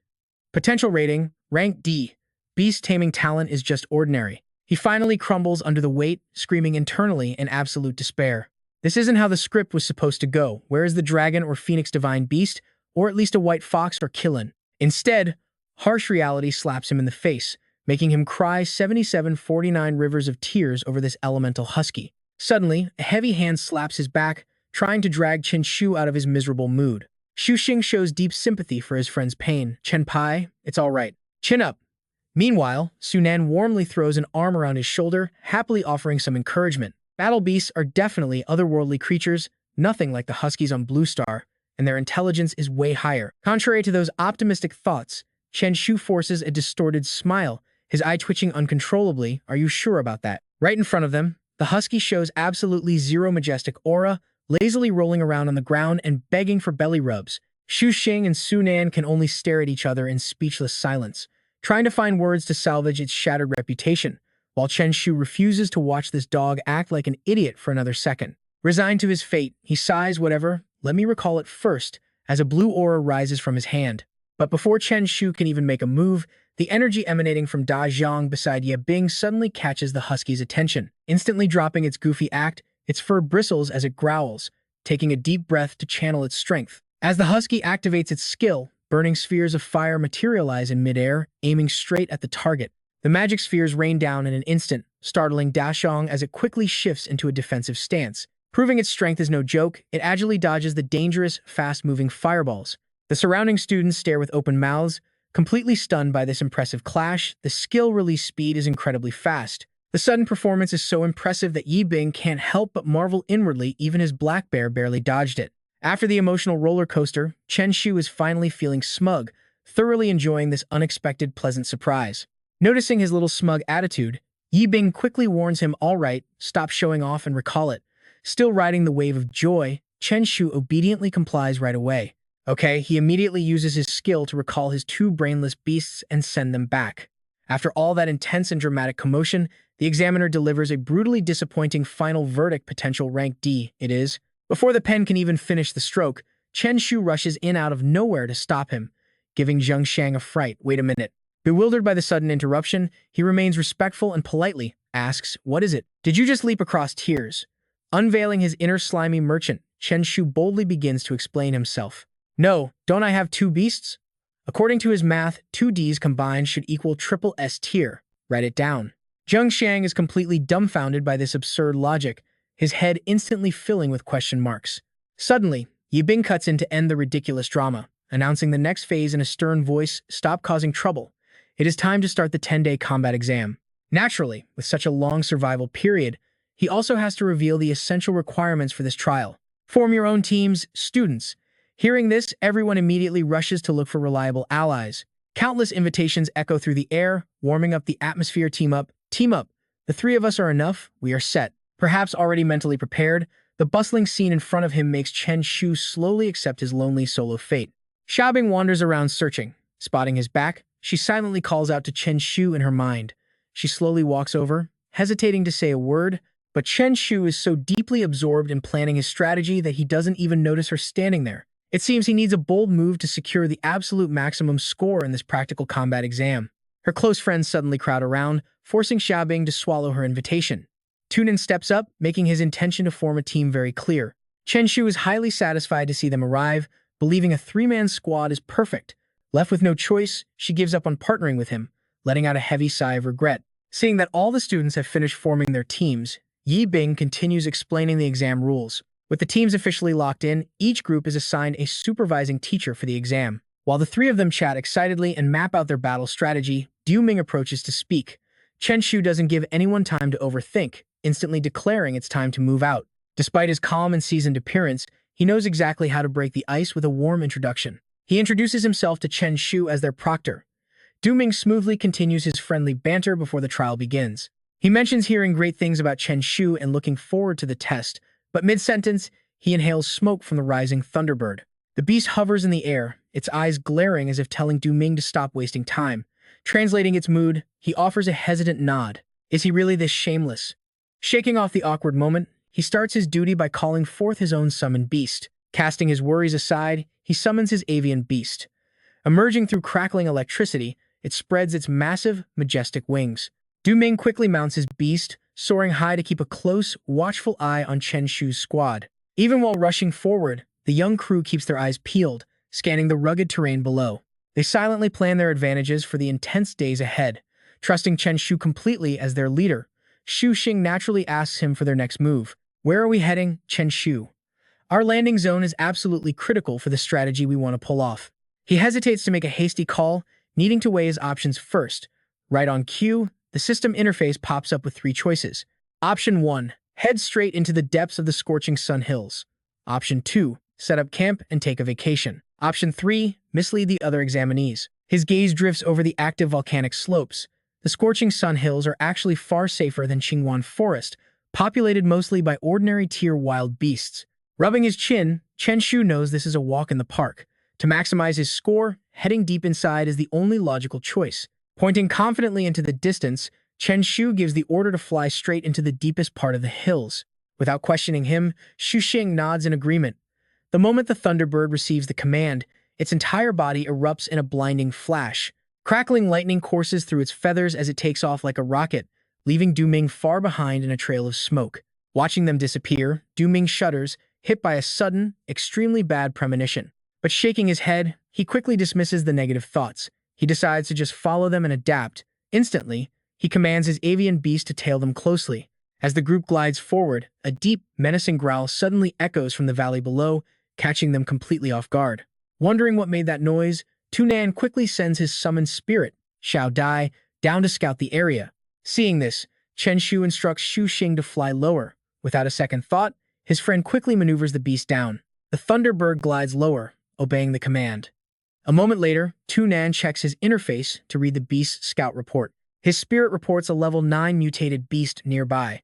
Potential rating, rank D. Beast taming talent is just ordinary. He finally crumbles under the weight, screaming internally in absolute despair. This isn't how the script was supposed to go. Where is the dragon or phoenix divine beast, or at least a white fox or killin? Instead, harsh reality slaps him in the face, making him cry 7749 rivers of tears over this elemental husky. Suddenly, a heavy hand slaps his back, trying to drag Chen Shu out of his miserable mood. Xu Xing shows deep sympathy for his friend's pain. Chen Pai, it's all right. Chin up. Meanwhile, Sunan warmly throws an arm around his shoulder, happily offering some encouragement. Battle beasts are definitely otherworldly creatures, nothing like the huskies on Blue Star, and their intelligence is way higher. Contrary to those optimistic thoughts, Chen Shu forces a distorted smile, his eye twitching uncontrollably. Are you sure about that? Right in front of them, the husky shows absolutely zero majestic aura, lazily rolling around on the ground and begging for belly rubs. Xu Xing and Sunan can only stare at each other in speechless silence, trying to find words to salvage its shattered reputation, while Chen Shu refuses to watch this dog act like an idiot for another second. Resigned to his fate, he sighs whatever, let me recall it first, as a blue aura rises from his hand. But before Chen Shu can even make a move, the energy emanating from Da Zhang beside Ye Bing suddenly catches the husky's attention. Instantly dropping its goofy act, its fur bristles as it growls, taking a deep breath to channel its strength. As the husky activates its skill, burning spheres of fire materialize in midair, aiming straight at the target. The magic spheres rain down in an instant, startling Dashong as it quickly shifts into a defensive stance. Proving its strength is no joke, it agilely dodges the dangerous, fast-moving fireballs. The surrounding students stare with open mouths, completely stunned by this impressive clash. The skill release speed is incredibly fast. The sudden performance is so impressive that Yi Bing can't help but marvel inwardly. Even his black bear barely dodged it. After the emotional roller coaster, Chen Shu is finally feeling smug, thoroughly enjoying this unexpected pleasant surprise. Noticing his little smug attitude, Yi Bing quickly warns him, all right, stop showing off and recall it. Still riding the wave of joy, Chen Shu obediently complies right away. Okay, he immediately uses his skill to recall his two brainless beasts and send them back. After all that intense and dramatic commotion, the examiner delivers a brutally disappointing final verdict. Potential rank D, it is. Before the pen can even finish the stroke, Chen Shu rushes in out of nowhere to stop him, giving Zheng Shang a fright. Wait a minute. Bewildered by the sudden interruption, he remains respectful and politely asks, what is it? Did you just leap across tears? Unveiling his inner slimy merchant, Chen Shu boldly begins to explain himself. No, don't I have two beasts? According to his math, 2 Ds combined should equal triple S tier. Write it down. Zheng Shang is completely dumbfounded by this absurd logic, his head instantly filling with question marks. Suddenly, Yi Bing cuts in to end the ridiculous drama, announcing the next phase in a stern voice, stop causing trouble. It is time to start the 10-day combat exam. Naturally, with such a long survival period, he also has to reveal the essential requirements for this trial. Form your own teams, students. Hearing this, everyone immediately rushes to look for reliable allies. Countless invitations echo through the air, warming up the atmosphere. Team up, team up. The 3 of us are enough, we are set. Perhaps already mentally prepared, the bustling scene in front of him makes Chen Shu slowly accept his lonely solo fate. Xiaobing wanders around searching. Spotting his back, she silently calls out to Chen Shu in her mind. She slowly walks over, hesitating to say a word, but Chen Shu is so deeply absorbed in planning his strategy that he doesn't even notice her standing there. It seems he needs a bold move to secure the absolute maximum score in this practical combat exam. Her close friends suddenly crowd around, forcing Xiaobing to swallow her invitation. Tunan steps up, making his intention to form a team very clear. Chen Shu is highly satisfied to see them arrive, believing a three-man squad is perfect. Left with no choice, she gives up on partnering with him, letting out a heavy sigh of regret. Seeing that all the students have finished forming their teams, Yi Bing continues explaining the exam rules. With the teams officially locked in, each group is assigned a supervising teacher for the exam. While the three of them chat excitedly and map out their battle strategy, Du Ming approaches to speak. Chen Shu doesn't give anyone time to overthink, instantly declaring it's time to move out. Despite his calm and seasoned appearance, he knows exactly how to break the ice with a warm introduction. He introduces himself to Chen Shu as their proctor. Du Ming smoothly continues his friendly banter before the trial begins. He mentions hearing great things about Chen Shu and looking forward to the test, but mid-sentence, he inhales smoke from the rising Thunderbird. The beast hovers in the air, its eyes glaring as if telling Du Ming to stop wasting time. Translating its mood, he offers a hesitant nod. Is he really this shameless? Shaking off the awkward moment, he starts his duty by calling forth his own summoned beast. Casting his worries aside, he summons his avian beast. Emerging through crackling electricity, it spreads its massive, majestic wings. Du Ming quickly mounts his beast, soaring high to keep a close, watchful eye on Chen Shu's squad. Even while rushing forward, the young crew keeps their eyes peeled, scanning the rugged terrain below. They silently plan their advantages for the intense days ahead. Trusting Chen Shu completely as their leader, Xu Xing naturally asks him for their next move. Where are we heading, Chen Shu? Our landing zone is absolutely critical for the strategy we want to pull off. He hesitates to make a hasty call, needing to weigh his options first. Right on cue, the system interface pops up with three choices. Option 1, head straight into the depths of the scorching sun hills. Option 2, set up camp and take a vacation. Option 3, mislead the other examinees. His gaze drifts over the active volcanic slopes. The scorching sun hills are actually far safer than Qingwan Forest, populated mostly by ordinary tier wild beasts. Rubbing his chin, Chen Shu knows this is a walk in the park. To maximize his score, heading deep inside is the only logical choice. Pointing confidently into the distance, Chen Shu gives the order to fly straight into the deepest part of the hills. Without questioning him, Xu Xing nods in agreement. The moment the Thunderbird receives the command, its entire body erupts in a blinding flash. Crackling lightning courses through its feathers as it takes off like a rocket, leaving Du Ming far behind in a trail of smoke. Watching them disappear, Du Ming shudders, hit by a sudden, extremely bad premonition. But shaking his head, he quickly dismisses the negative thoughts. He decides to just follow them and adapt. Instantly, he commands his avian beast to tail them closely. As the group glides forward, a deep, menacing growl suddenly echoes from the valley below, catching them completely off guard. Wondering what made that noise, Tunan quickly sends his summoned spirit, Xiao Dai, down to scout the area. Seeing this, Chen Shu instructs Xu Xing to fly lower. Without a second thought, his friend quickly maneuvers the beast down. The Thunderbird glides lower, obeying the command. A moment later, Tunan checks his interface to read the beast's scout report. His spirit reports a level 9 mutated beast nearby.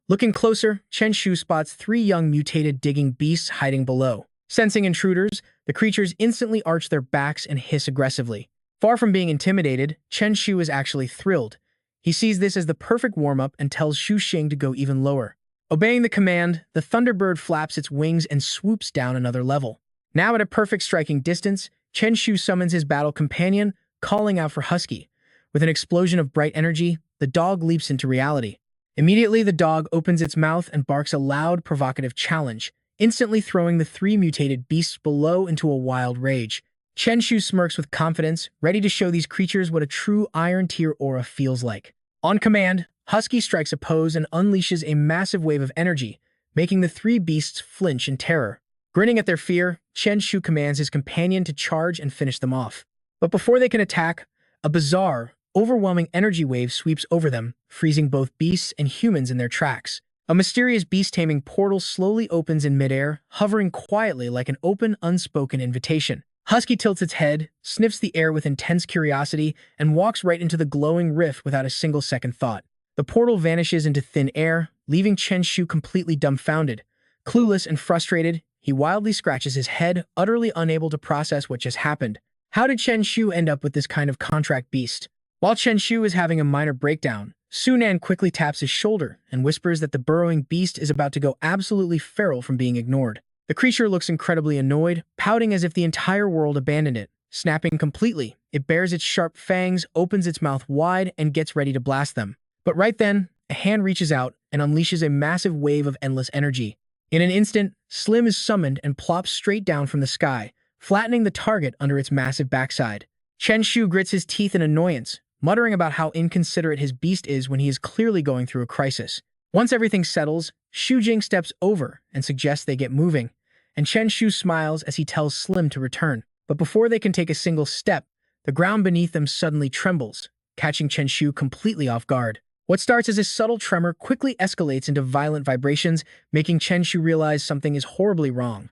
Looking closer, Chen Shu spots 3 young mutated digging beasts hiding below. Sensing intruders, the creatures instantly arch their backs and hiss aggressively. Far from being intimidated, Chen Shu is actually thrilled. He sees this as the perfect warm-up and tells Xu Xing to go even lower. Obeying the command, the Thunderbird flaps its wings and swoops down another level. Now at a perfect striking distance, Chen Shu summons his battle companion, calling out for Husky. With an explosion of bright energy, the dog leaps into reality. Immediately, the dog opens its mouth and barks a loud, provocative challenge, instantly throwing the 3 mutated beasts below into a wild rage. Chen Shu smirks with confidence, ready to show these creatures what a true Iron Tier aura feels like. On command, Husky strikes a pose and unleashes a massive wave of energy, making the 3 beasts flinch in terror. Grinning at their fear, Chen Shu commands his companion to charge and finish them off. But before they can attack, a bizarre, overwhelming energy wave sweeps over them, freezing both beasts and humans in their tracks. A mysterious beast-taming portal slowly opens in midair, hovering quietly like an open, unspoken invitation. Husky tilts its head, sniffs the air with intense curiosity, and walks right into the glowing rift without a single second thought. The portal vanishes into thin air, leaving Chen Shu completely dumbfounded. Clueless and frustrated, he wildly scratches his head, utterly unable to process what just happened. How did Chen Shu end up with this kind of contract beast? While Chen Shu is having a minor breakdown, Sunan quickly taps his shoulder and whispers that the burrowing beast is about to go absolutely feral from being ignored. The creature looks incredibly annoyed, pouting as if the entire world abandoned it. Snapping completely, it bares its sharp fangs, opens its mouth wide, and gets ready to blast them. But right then, a hand reaches out and unleashes a massive wave of endless energy. In an instant, Slim is summoned and plops straight down from the sky, flattening the target under its massive backside. Chen Shu grits his teeth in annoyance, muttering about how inconsiderate his beast is when he is clearly going through a crisis. Once everything settles, Shu Jing steps over and suggests they get moving, and Chen Shu smiles as he tells Slim to return. But before they can take a single step, the ground beneath them suddenly trembles, catching Chen Shu completely off guard. What starts as a subtle tremor quickly escalates into violent vibrations, making Chen Shu realize something is horribly wrong.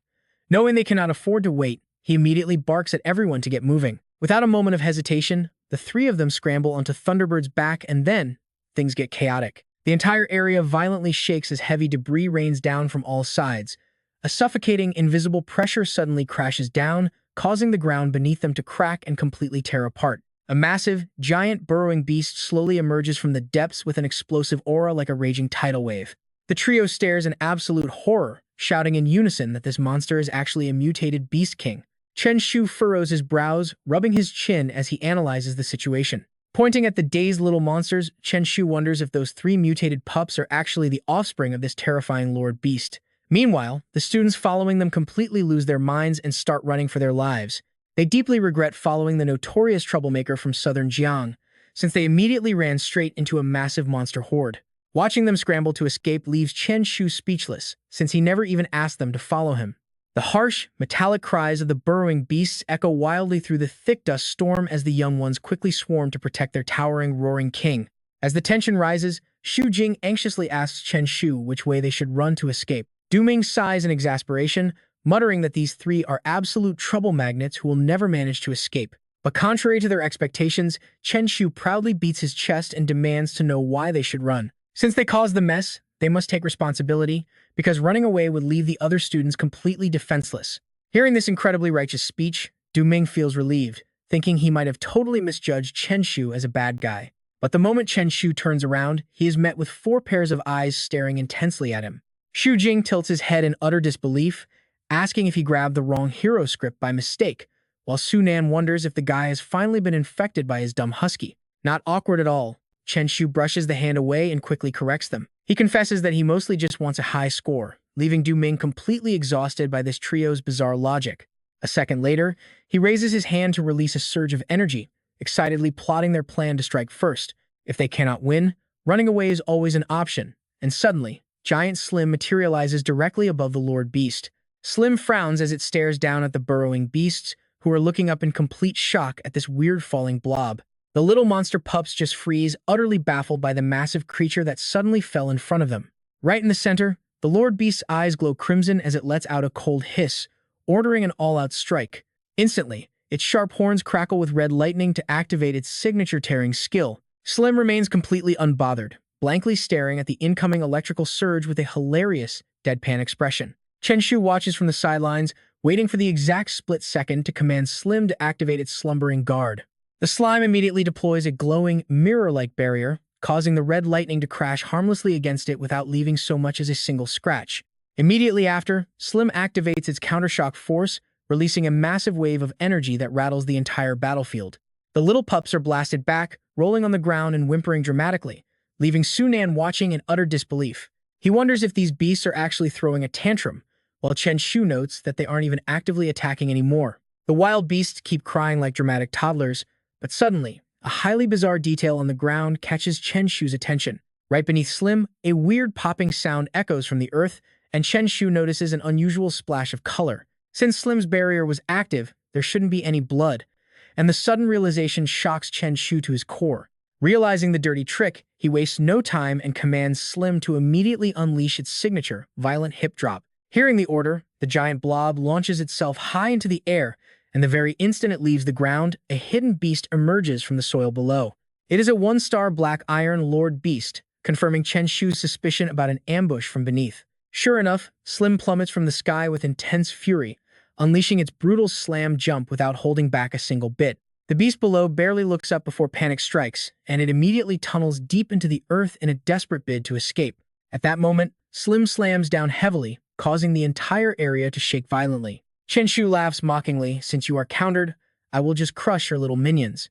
Knowing they cannot afford to wait, he immediately barks at everyone to get moving. Without a moment of hesitation, the three of them scramble onto Thunderbird's back, and then things get chaotic. The entire area violently shakes as heavy debris rains down from all sides. A suffocating, invisible pressure suddenly crashes down, causing the ground beneath them to crack and completely tear apart. A massive, giant burrowing beast slowly emerges from the depths with an explosive aura like a raging tidal wave. The trio stares in absolute horror, shouting in unison that this monster is actually a mutated Beast King. Chen Shu furrows his brows, rubbing his chin as he analyzes the situation. Pointing at the dazed little monsters, Chen Shu wonders if those three mutated pups are actually the offspring of this terrifying Lord Beast. Meanwhile, the students following them completely lose their minds and start running for their lives. They deeply regret following the notorious troublemaker from southern Jiang, since they immediately ran straight into a massive monster horde. Watching them scramble to escape leaves Chen Shu speechless, since he never even asked them to follow him. The harsh, metallic cries of the burrowing beasts echo wildly through the thick dust storm as the young ones quickly swarm to protect their towering, roaring king. As the tension rises, Shu Jing anxiously asks Chen Shu which way they should run to escape. Du Ming sighs in exasperation, muttering that these three are absolute trouble magnets who will never manage to escape. But contrary to their expectations, Chen Shu proudly beats his chest and demands to know why they should run. Since they caused the mess, they must take responsibility, because running away would leave the other students completely defenseless. Hearing this incredibly righteous speech, Du Ming feels relieved, thinking he might have totally misjudged Chen Shu as a bad guy. But the moment Chen Shu turns around, he is met with 4 pairs of eyes staring intensely at him. Shu Jing tilts his head in utter disbelief, asking if he grabbed the wrong hero script by mistake, while Sunan wonders if the guy has finally been infected by his dumb husky. Not awkward at all, Chen Shu brushes the hand away and quickly corrects them. He confesses that he mostly just wants a high score, leaving Du Ming completely exhausted by this trio's bizarre logic. A second later, he raises his hand to release a surge of energy, excitedly plotting their plan to strike first. If they cannot win, running away is always an option, and suddenly, Giant Slim materializes directly above the Lord Beast. Slim frowns as it stares down at the burrowing beasts, who are looking up in complete shock at this weird falling blob. The little monster pups just freeze, utterly baffled by the massive creature that suddenly fell in front of them. Right in the center, the Lord Beast's eyes glow crimson as it lets out a cold hiss, ordering an all-out strike. Instantly, its sharp horns crackle with red lightning to activate its signature tearing skill. Slim remains completely unbothered, blankly staring at the incoming electrical surge with a hilarious, deadpan expression. Chen Shu watches from the sidelines, waiting for the exact split second to command Slim to activate its slumbering guard. The slime immediately deploys a glowing, mirror-like barrier, causing the red lightning to crash harmlessly against it without leaving so much as a single scratch. Immediately after, Slim activates its countershock force, releasing a massive wave of energy that rattles the entire battlefield. The little pups are blasted back, rolling on the ground and whimpering dramatically, leaving Sunan watching in utter disbelief. He wonders if these beasts are actually throwing a tantrum, while Chen Shu notes that they aren't even actively attacking anymore. The wild beasts keep crying like dramatic toddlers, but suddenly, a highly bizarre detail on the ground catches Chen Shu's attention. Right beneath Slim, a weird popping sound echoes from the earth, and Chen Shu notices an unusual splash of color. Since Slim's barrier was active, there shouldn't be any blood, and the sudden realization shocks Chen Shu to his core. Realizing the dirty trick, he wastes no time and commands Slim to immediately unleash its signature, violent hip drop. Hearing the order, the giant blob launches itself high into the air, and the very instant it leaves the ground, a hidden beast emerges from the soil below. It is a 1-star black iron Lord Beast, confirming Chen Shu's suspicion about an ambush from beneath. Sure enough, Slim plummets from the sky with intense fury, unleashing its brutal slam jump without holding back a single bit. The beast below barely looks up before panic strikes, and it immediately tunnels deep into the earth in a desperate bid to escape. At that moment, Slim slams down heavily, causing the entire area to shake violently. Chen Shu laughs mockingly, "Since you are countered, I will just crush your little minions."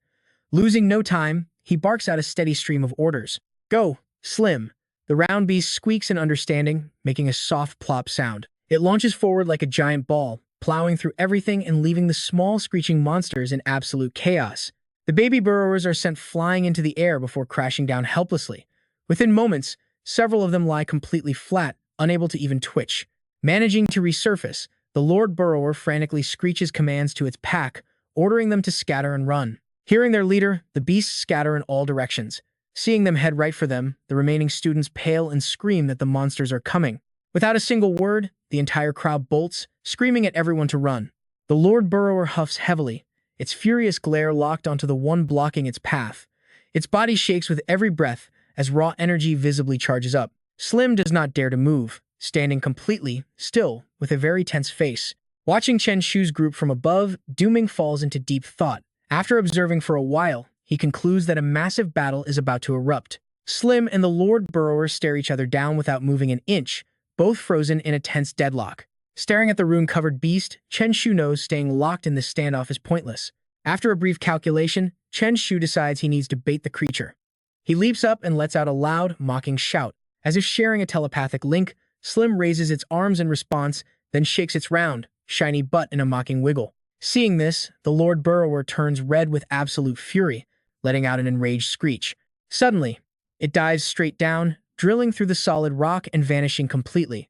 Losing no time, he barks out a steady stream of orders. "Go, Slim." The round beast squeaks in understanding, making a soft plop sound. It launches forward like a giant ball, plowing through everything and leaving the small screeching monsters in absolute chaos. The baby burrowers are sent flying into the air before crashing down helplessly. Within moments, several of them lie completely flat, unable to even twitch. Managing to resurface, the Lord Burrower frantically screeches commands to its pack, ordering them to scatter and run. Hearing their leader, the beasts scatter in all directions. Seeing them head right for them, the remaining students pale and scream that the monsters are coming. Without a single word, the entire crowd bolts, screaming at everyone to run. The Lord Burrower huffs heavily, its furious glare locked onto the one blocking its path. Its body shakes with every breath as raw energy visibly charges up. Slim does not dare to move, standing completely still with a very tense face. Watching Chen Shu's group from above, Duming falls into deep thought. After observing for a while, he concludes that a massive battle is about to erupt. Slim and the Lord Burrower stare each other down without moving an inch, both frozen in a tense deadlock. Staring at the rune-covered beast, Chen Shu knows staying locked in this standoff is pointless. After a brief calculation, Chen Shu decides he needs to bait the creature. He leaps up and lets out a loud, mocking shout. As if sharing a telepathic link, Slim raises its arms in response, then shakes its round, shiny butt in a mocking wiggle. Seeing this, the Lord Burrower turns red with absolute fury, letting out an enraged screech. Suddenly, it dives straight down, drilling through the solid rock and vanishing completely.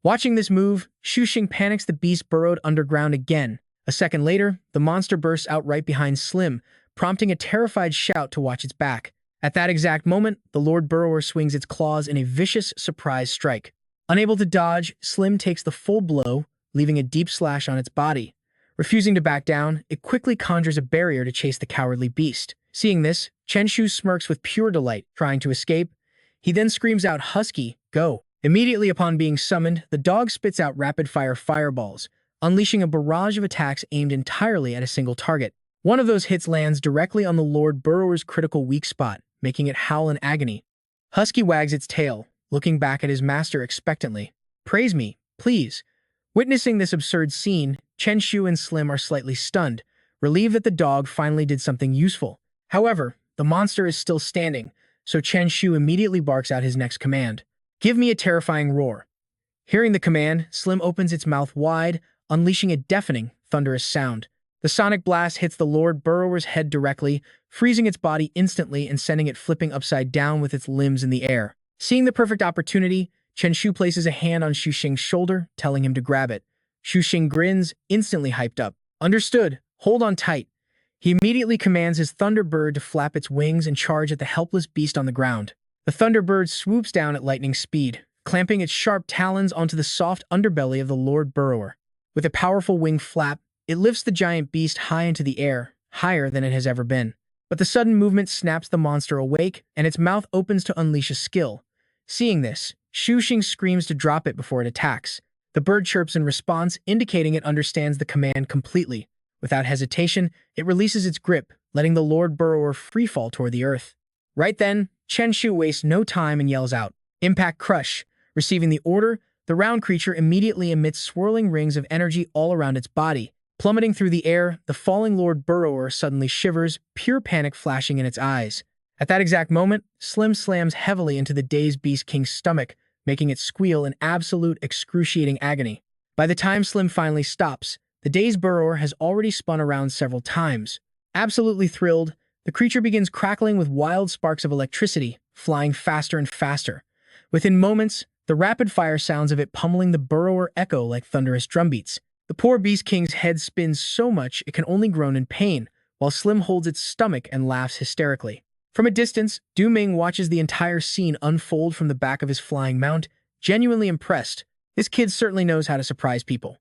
Watching this move, Shuxing panics. The beast burrowed underground again. A second later, the monster bursts out right behind Slim, prompting a terrified shout to watch its back. At that exact moment, the Lord Burrower swings its claws in a vicious surprise strike. Unable to dodge, Slim takes the full blow, leaving a deep slash on its body. Refusing to back down, it quickly conjures a barrier to chase the cowardly beast. Seeing this, Chen Shu smirks with pure delight, trying to escape. He then screams out, "Husky, go!" Immediately upon being summoned, the dog spits out rapid-fire fireballs, unleashing a barrage of attacks aimed entirely at a single target. One of those hits lands directly on the Lord Burrower's critical weak spot, making it howl in agony. Husky wags its tail, looking back at his master expectantly. "Praise me, please." Witnessing this absurd scene, Chen Shu and Slim are slightly stunned, relieved that the dog finally did something useful. However, the monster is still standing, so Chen Shu immediately barks out his next command. "Give me a terrifying roar." Hearing the command, Slim opens its mouth wide, unleashing a deafening, thunderous sound. The sonic blast hits the Lord Burrower's head directly, freezing its body instantly and sending it flipping upside down with its limbs in the air. Seeing the perfect opportunity, Chen Shu places a hand on Shuxing's shoulder, telling him to grab it. Shuxing grins, instantly hyped up. "Understood. Hold on tight." He immediately commands his Thunderbird to flap its wings and charge at the helpless beast on the ground. The Thunderbird swoops down at lightning speed, clamping its sharp talons onto the soft underbelly of the Lord Burrower. With a powerful wing flap, it lifts the giant beast high into the air, higher than it has ever been. But the sudden movement snaps the monster awake, and its mouth opens to unleash a skill. Seeing this, Shuxing screams to drop it before it attacks. The bird chirps in response, indicating it understands the command completely. Without hesitation, it releases its grip, letting the Lord Burrower freefall toward the earth. Right then, Chen Shu wastes no time and yells out, "Impact Crush!" Receiving the order, the round creature immediately emits swirling rings of energy all around its body. Plummeting through the air, the falling Lord Burrower suddenly shivers, pure panic flashing in its eyes. At that exact moment, Slim slams heavily into the dazed Beast King's stomach, making it squeal in absolute excruciating agony. By the time Slim finally stops, the dazed burrower has already spun around several times. Absolutely thrilled, the creature begins crackling with wild sparks of electricity, flying faster and faster. Within moments, the rapid-fire sounds of it pummeling the burrower echo like thunderous drumbeats. The poor Beast King's head spins so much it can only groan in pain, while Slim holds its stomach and laughs hysterically. From a distance, Du Ming watches the entire scene unfold from the back of his flying mount, genuinely impressed. This kid certainly knows how to surprise people.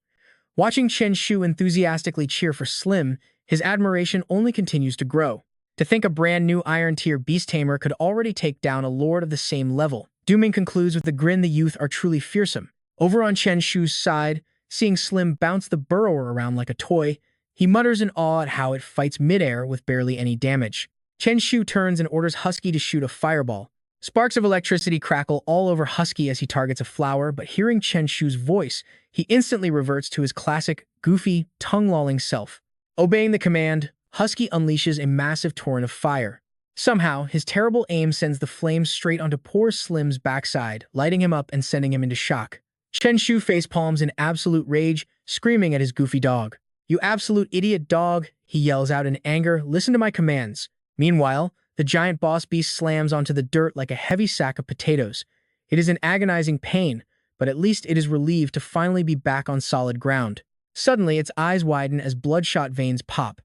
Watching Chen Shu enthusiastically cheer for Slim, his admiration only continues to grow. To think a brand new Iron-tier Beast Tamer could already take down a lord of the same level. Du Ming concludes with a grin. The youth are truly fearsome. Over on Chen Shu's side, seeing Slim bounce the burrower around like a toy, He mutters in awe at how it fights midair with barely any damage. Chen Shu turns and orders Husky to shoot a fireball. Sparks of electricity crackle all over Husky as he targets a flower, but hearing Chen Shu's voice, he instantly reverts to his classic, goofy, tongue-lolling self. Obeying the command, Husky unleashes a massive torrent of fire. Somehow, his terrible aim sends the flames straight onto poor Slim's backside, lighting him up and sending him into shock. Chen Shu facepalms in absolute rage, screaming at his goofy dog. "You absolute idiot dog," he yells out in anger, "listen to my commands." Meanwhile, the giant boss beast slams onto the dirt like a heavy sack of potatoes. It is in agonizing pain, but at least it is relieved to finally be back on solid ground. Suddenly, its eyes widen as bloodshot veins pop.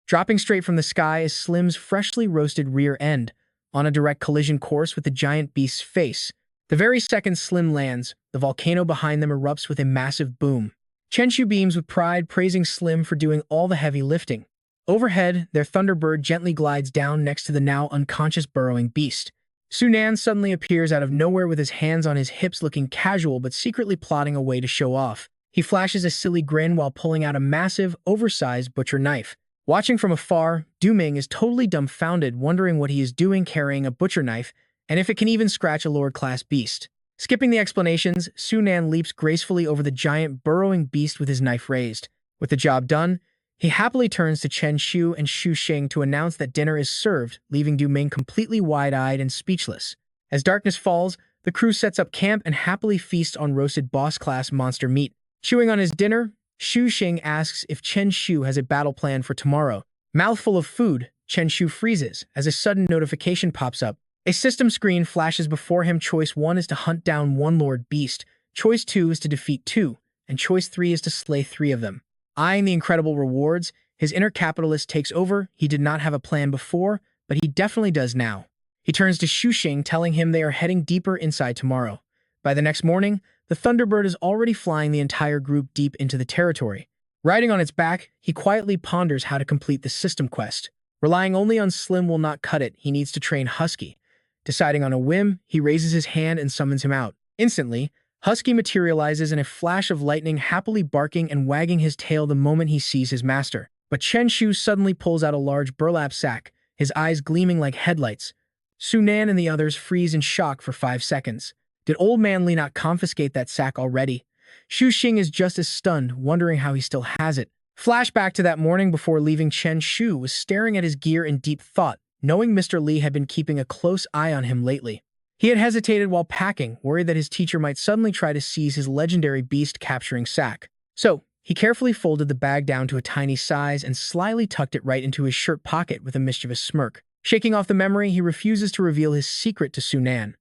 Dropping straight from the sky is Slim's freshly roasted rear end, on a direct collision course with the giant beast's face. The very second Slim lands, the volcano behind them erupts with a massive boom. Chen Shu beams with pride, praising Slim for doing all the heavy lifting. Overhead, their Thunderbird gently glides down next to the now unconscious burrowing beast. Sunan suddenly appears out of nowhere with his hands on his hips, looking casual but secretly plotting a way to show off. He flashes a silly grin while pulling out a massive, oversized butcher knife. Watching from afar, Du Ming is totally dumbfounded, wondering what he is doing carrying a butcher knife, and if it can even scratch a lower-class beast. Skipping the explanations, Sunan leaps gracefully over the giant, burrowing beast with his knife raised. With the job done, he happily turns to Chen Shu and Shu Xing to announce that dinner is served, leaving Du Ming completely wide-eyed and speechless. As darkness falls, the crew sets up camp and happily feasts on roasted boss-class monster meat. Chewing on his dinner, Shu Xing asks if Chen Shu has a battle plan for tomorrow. Mouthful of food, Chen Shu freezes as a sudden notification pops up. A system screen flashes before him. Choice 1 is to hunt down one Lord Beast, Choice 2 is to defeat 2, and Choice 3 is to slay 3 of them. Eyeing the incredible rewards, his inner capitalist takes over. He did not have a plan before, but he definitely does now. He turns to Shu Xing, telling him they are heading deeper inside tomorrow. By the next morning, the Thunderbird is already flying the entire group deep into the territory. Riding on its back, he quietly ponders how to complete the system quest. Relying only on Slim will not cut it. He needs to train Husky. Deciding on a whim, he raises his hand and summons him out. Instantly, Husky materializes in a flash of lightning, happily barking and wagging his tail the moment he sees his master. But Chen Shu suddenly pulls out a large burlap sack, his eyes gleaming like headlights. Sunan and the others freeze in shock for 5 seconds. Did old man Li not confiscate that sack already? Shu Xing is just as stunned, wondering how he still has it. Flashback to that morning before leaving. Chen Shu was staring at his gear in deep thought, knowing Mr. Li had been keeping a close eye on him lately. He had hesitated while packing, worried that his teacher might suddenly try to seize his legendary beast-capturing sack. So, he carefully folded the bag down to a tiny size and slyly tucked it right into his shirt pocket with a mischievous smirk. Shaking off the memory, he refuses to reveal his secret to Sunan.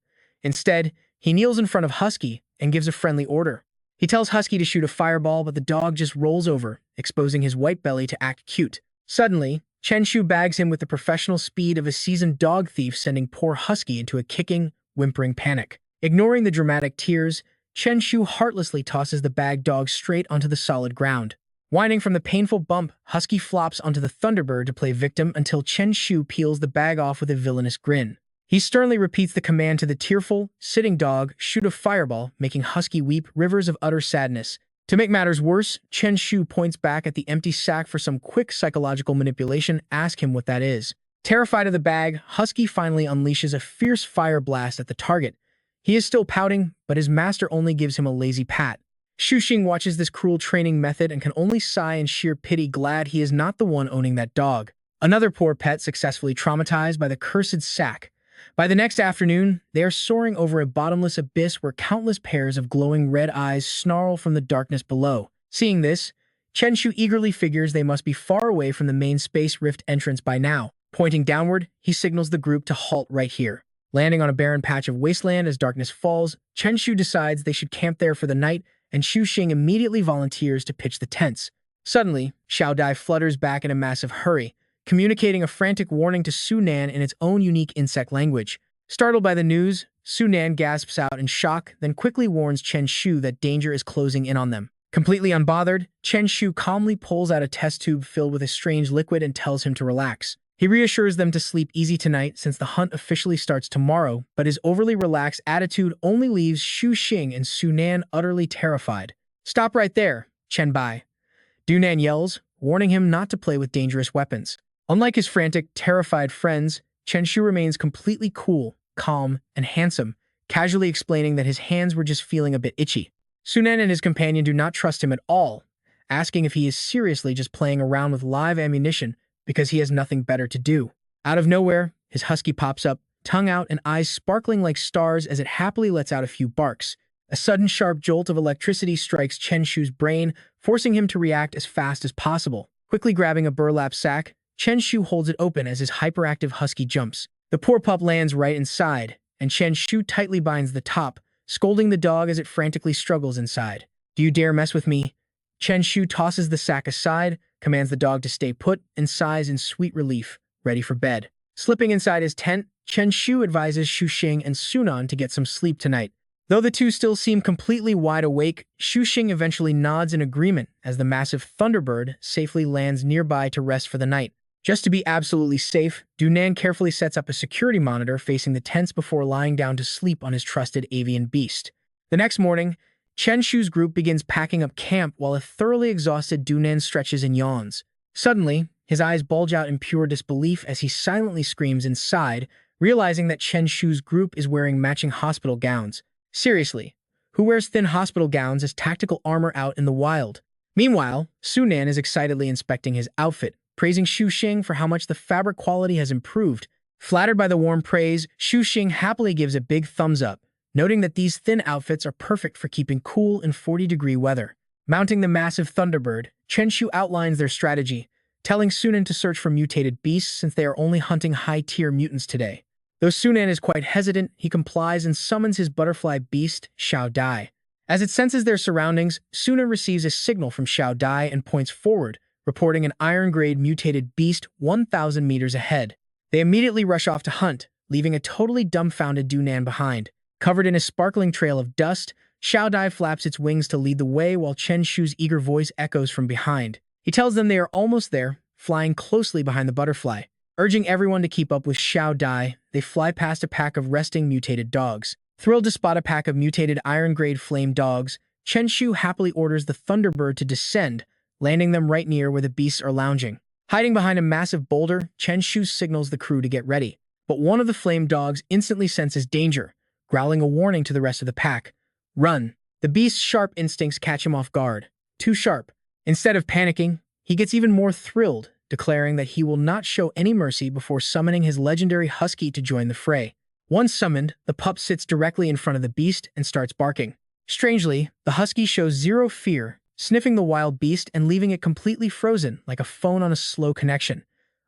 Instead, he kneels in front of Husky and gives a friendly order. He tells Husky to shoot a fireball, but the dog just rolls over, exposing his white belly to act cute. Suddenly, Chen Shu bags him with the professional speed of a seasoned dog thief, sending poor Husky into a kicking, whimpering panic. Ignoring the dramatic tears, Chen Shu heartlessly tosses the bagged dog straight onto the solid ground. Whining from the painful bump, Husky flops onto the Thunderbird to play victim until Chen Shu peels the bag off with a villainous grin. He sternly repeats the command to the tearful, sitting dog, shoot a fireball, making Husky weep rivers of utter sadness. To make matters worse, Chen Shu points back at the empty sack for some quick psychological manipulation. Ask him what that is. Terrified of the bag, Husky finally unleashes a fierce fire blast at the target. He is still pouting, but his master only gives him a lazy pat. Shu Xing watches this cruel training method and can only sigh in sheer pity, glad he is not the one owning that dog. Another poor pet successfully traumatized by the cursed sack. By the next afternoon, they are soaring over a bottomless abyss where countless pairs of glowing red eyes snarl from the darkness below. Seeing this, Chen Shu eagerly figures they must be far away from the main space rift entrance by now. Pointing downward, he signals the group to halt right here. Landing on a barren patch of wasteland as darkness falls, Chen Shu decides they should camp there for the night, and Shu Xing immediately volunteers to pitch the tents. Suddenly, Xiao Dai flutters back in a massive hurry, communicating a frantic warning to Sunan in its own unique insect language. Startled by the news, Sunan gasps out in shock, then quickly warns Chen Shu that danger is closing in on them. Completely unbothered, Chen Shu calmly pulls out a test tube filled with a strange liquid and tells him to relax. He reassures them to sleep easy tonight since the hunt officially starts tomorrow, but his overly relaxed attitude only leaves Shu Xing and Sunan utterly terrified. Stop right there, Chen Bai. Dunan yells, warning him not to play with dangerous weapons. Unlike his frantic, terrified friends, Chen Shu remains completely cool, calm, and handsome, casually explaining that his hands were just feeling a bit itchy. Sunan and his companion do not trust him at all, asking if he is seriously just playing around with live ammunition because he has nothing better to do. Out of nowhere, his husky pops up, tongue out and eyes sparkling like stars as it happily lets out a few barks. A sudden sharp jolt of electricity strikes Chen Shu's brain, forcing him to react as fast as possible. Quickly grabbing a burlap sack, Chen Shu holds it open as his hyperactive husky jumps. The poor pup lands right inside, and Chen Shu tightly binds the top, scolding the dog as it frantically struggles inside. "Do you dare mess with me?" Chen Shu tosses the sack aside, commands the dog to stay put, and sighs in sweet relief, ready for bed. Slipping inside his tent, Chen Shu advises Shu Xing and Sunan to get some sleep tonight. Though the two still seem completely wide awake, Shu Xing eventually nods in agreement as the massive Thunderbird safely lands nearby to rest for the night. Just to be absolutely safe, Dunan carefully sets up a security monitor facing the tents before lying down to sleep on his trusted avian beast. The next morning, Chen Shu's group begins packing up camp while a thoroughly exhausted Dunan stretches and yawns. Suddenly, his eyes bulge out in pure disbelief as he silently screams inside, realizing that Chen Shu's group is wearing matching hospital gowns. Seriously, who wears thin hospital gowns as tactical armor out in the wild? Meanwhile, Sunan is excitedly inspecting his outfit, praising Shu Xing for how much the fabric quality has improved. Flattered by the warm praise, Shu Xing happily gives a big thumbs up, noting that these thin outfits are perfect for keeping cool in 40-degree weather. Mounting the massive Thunderbird, Chen Shu outlines their strategy, telling Sunan to search for mutated beasts since they are only hunting high-tier mutants today. Though Sunan is quite hesitant, he complies and summons his butterfly beast, Xiao Dai. As it senses their surroundings, Sunan receives a signal from Xiao Dai and points forward, reporting an iron-grade mutated beast 1,000 meters ahead. They immediately rush off to hunt, leaving a totally dumbfounded Dunan behind. Covered in a sparkling trail of dust, Xiao Dai flaps its wings to lead the way while Chen Shu's eager voice echoes from behind. He tells them they are almost there, flying closely behind the butterfly. Urging everyone to keep up with Xiao Dai, they fly past a pack of resting mutated dogs. Thrilled to spot a pack of mutated iron-grade flame dogs, Chen Shu happily orders the Thunderbird to descend, landing them right near where the beasts are lounging. Hiding behind a massive boulder, Chen Shu signals the crew to get ready. But one of the flame dogs instantly senses danger, growling a warning to the rest of the pack. "Run!" The beast's sharp instincts catch him off guard. Too sharp. Instead of panicking, he gets even more thrilled, declaring that he will not show any mercy before summoning his legendary husky to join the fray. Once summoned, the pup sits directly in front of the beast and starts barking. Strangely, the husky shows zero fear, sniffing the wild beast and leaving it completely frozen like a phone on a slow connection.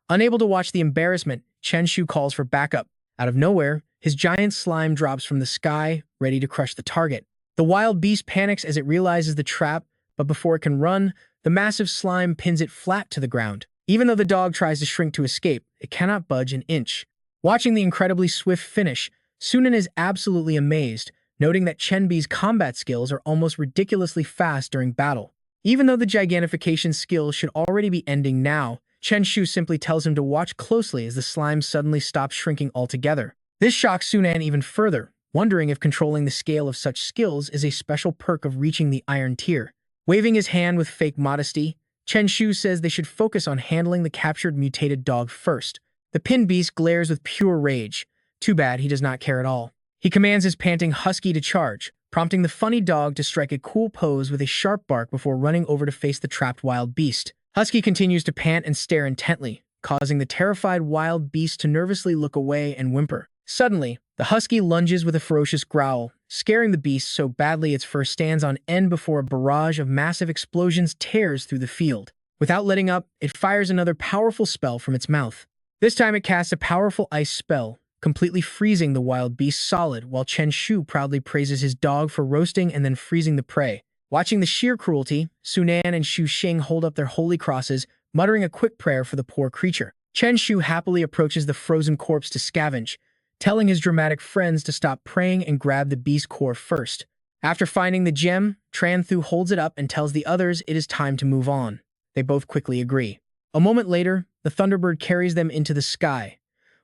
Unable to watch the embarrassment, Chen Shu calls for backup. Out of nowhere, his giant slime drops from the sky, ready to crush the target. The wild beast panics as it realizes the trap, but before it can run, the massive slime pins it flat to the ground. Even though the dog tries to shrink to escape, it cannot budge an inch. Watching the incredibly swift finish, Sunan is absolutely amazed, noting that Chen Bi's combat skills are almost ridiculously fast during battle. Even though the gigantification skill should already be ending now, Chen Shu simply tells him to watch closely as the slime suddenly stops shrinking altogether. This shocks Sunan even further, wondering if controlling the scale of such skills is a special perk of reaching the iron tier. Waving his hand with fake modesty, Chen Shu says they should focus on handling the captured mutated dog first. The pin beast glares with pure rage. Too bad he does not care at all. He commands his panting husky to charge, prompting the funny dog to strike a cool pose with a sharp bark before running over to face the trapped wild beast. Husky continues to pant and stare intently, causing the terrified wild beast to nervously look away and whimper. Suddenly, the husky lunges with a ferocious growl, scaring the beast so badly its fur stands on end before a barrage of massive explosions tears through the field. Without letting up, it fires another powerful spell from its mouth. This time it casts a powerful ice spell, completely freezing the wild beast solid, while Chen Shu proudly praises his dog for roasting and then freezing the prey. Watching the sheer cruelty, Sunan and Shu Xing hold up their holy crosses, muttering a quick prayer for the poor creature. Chen Shu happily approaches the frozen corpse to scavenge, telling his dramatic friends to stop praying and grab the beast core first. After finding the gem, Tran Thu holds it up and tells the others it is time to move on. They both quickly agree. A moment later, the Thunderbird carries them into the sky.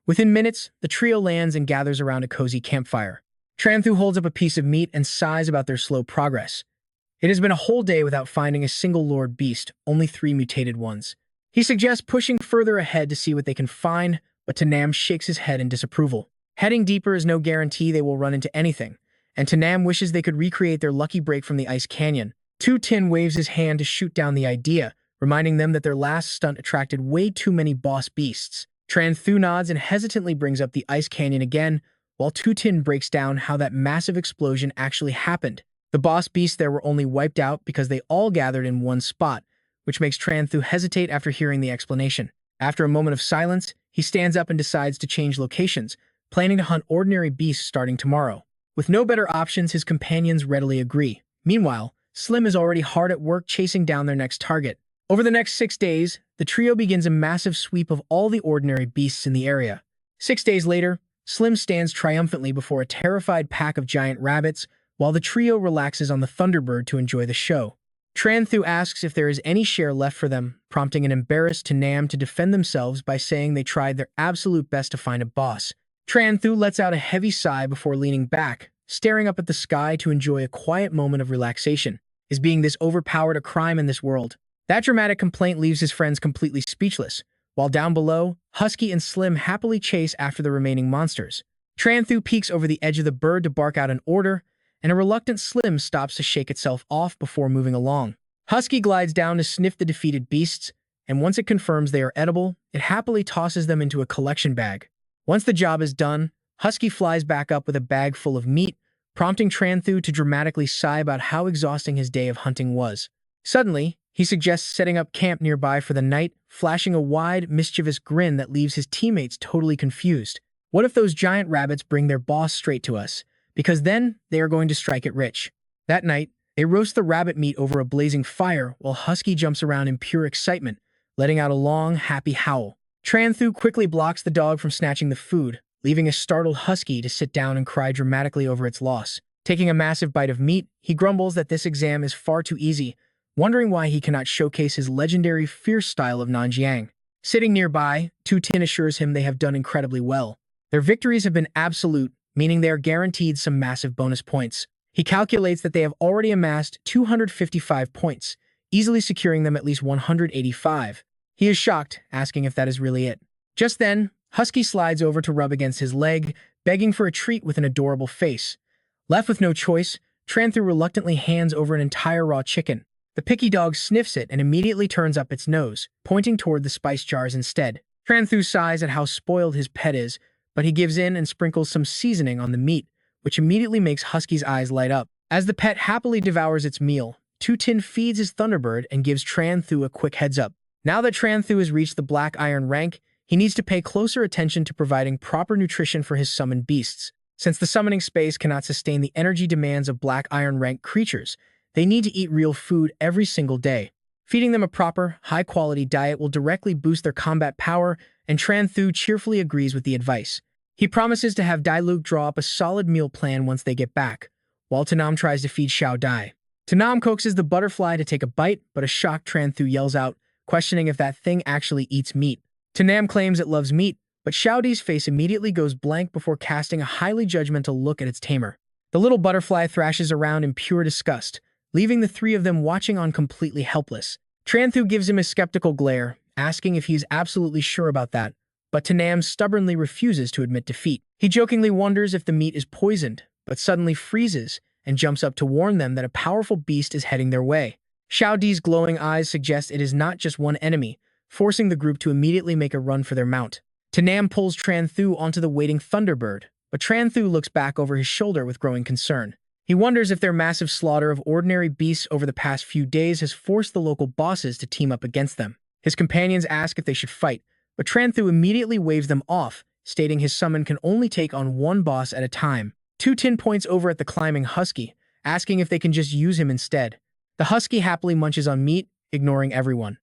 Within minutes, the trio lands and gathers around a cozy campfire. Tran Thu holds up a piece of meat and sighs about their slow progress. It has been a whole day without finding a single Lord Beast, only 3 mutated ones. He suggests pushing further ahead to see what they can find, but Tanam shakes his head in disapproval. Heading deeper is no guarantee they will run into anything, and Tanam wishes they could recreate their lucky break from the ice canyon. Tin waves his hand to shoot down the idea, reminding them that their last stunt attracted way too many boss beasts. Thu nods and hesitantly brings up the ice canyon again, while Tin breaks down how that massive explosion actually happened. The boss beasts there were only wiped out because they all gathered in one spot, which makes Thu hesitate after hearing the explanation. After a moment of silence, he stands up and decides to change locations, planning to hunt ordinary beasts starting tomorrow. With no better options, his companions readily agree. Meanwhile, Slim is already hard at work chasing down their next target. Over the next 6 days, the trio begins a massive sweep of all the ordinary beasts in the area. 6 days later, Slim stands triumphantly before a terrified pack of giant rabbits, while the trio relaxes on the Thunderbird to enjoy the show. Thu asks if there is any share left for them, prompting an embarrassed Tanam to defend themselves by saying they tried their absolute best to find a boss. Thu lets out a heavy sigh before leaning back, staring up at the sky to enjoy a quiet moment of relaxation. Is being this overpowered a crime in this world? That dramatic complaint leaves his friends completely speechless, while down below, Husky and Slim happily chase after the remaining monsters. Thu peeks over the edge of the bird to bark out an order, and a reluctant Slim stops to shake itself off before moving along. Husky glides down to sniff the defeated beasts, and once it confirms they are edible, it happily tosses them into a collection bag. Once the job is done, Husky flies back up with a bag full of meat, prompting Thu to dramatically sigh about how exhausting his day of hunting was. Suddenly, he suggests setting up camp nearby for the night, flashing a wide, mischievous grin that leaves his teammates totally confused. What if those giant rabbits bring their boss straight to us? Because then they are going to strike it rich. That night, they roast the rabbit meat over a blazing fire while Husky jumps around in pure excitement, letting out a long, happy howl. Thu quickly blocks the dog from snatching the food, leaving a startled Husky to sit down and cry dramatically over its loss. Taking a massive bite of meat, he grumbles that this exam is far too easy, wondering why he cannot showcase his legendary fierce style of Nanjiang. Sitting nearby, Tin assures him they have done incredibly well. Their victories have been absolute, meaning they are guaranteed some massive bonus points. He calculates that they have already amassed 255 points, easily securing them at least 185. He is shocked, asking if that is really it. Just then, Husky slides over to rub against his leg, begging for a treat with an adorable face. Left with no choice, Thu reluctantly hands over an entire raw chicken. The picky dog sniffs it and immediately turns up its nose, pointing toward the spice jars instead. Thu sighs at how spoiled his pet is, but he gives in and sprinkles some seasoning on the meat, which immediately makes Husky's eyes light up. As the pet happily devours its meal, Tin feeds his Thunderbird and gives Thu a quick heads up. Now that Thu has reached the Black Iron rank, he needs to pay closer attention to providing proper nutrition for his summoned beasts. Since the summoning space cannot sustain the energy demands of Black Iron rank creatures, they need to eat real food every single day. Feeding them a proper, high-quality diet will directly boost their combat power, and Thu cheerfully agrees with the advice. He promises to have Dai Luke draw up a solid meal plan once they get back, while Tanam tries to feed Xiao Dai. Tanam coaxes the butterfly to take a bite, but a shocked Thu yells out, questioning if that thing actually eats meat. Tanam claims it loves meat, but Xiao Dai's face immediately goes blank before casting a highly judgmental look at its tamer. The little butterfly thrashes around in pure disgust, leaving the 3 of them watching on completely helpless. Thu gives him a skeptical glare, asking if he is absolutely sure about that, but Tanam stubbornly refuses to admit defeat. He jokingly wonders if the meat is poisoned, but suddenly freezes and jumps up to warn them that a powerful beast is heading their way. Xiao Dai's glowing eyes suggest it is not just one enemy, forcing the group to immediately make a run for their mount. Tanam pulls Thu onto the waiting Thunderbird, but Thu looks back over his shoulder with growing concern. He wonders if their massive slaughter of ordinary beasts over the past few days has forced the local bosses to team up against them. His companions ask if they should fight, but Thu immediately waves them off, stating his summon can only take on one boss at a time. Tin points over at the climbing Husky, asking if they can just use him instead. The Husky happily munches on meat, ignoring everyone.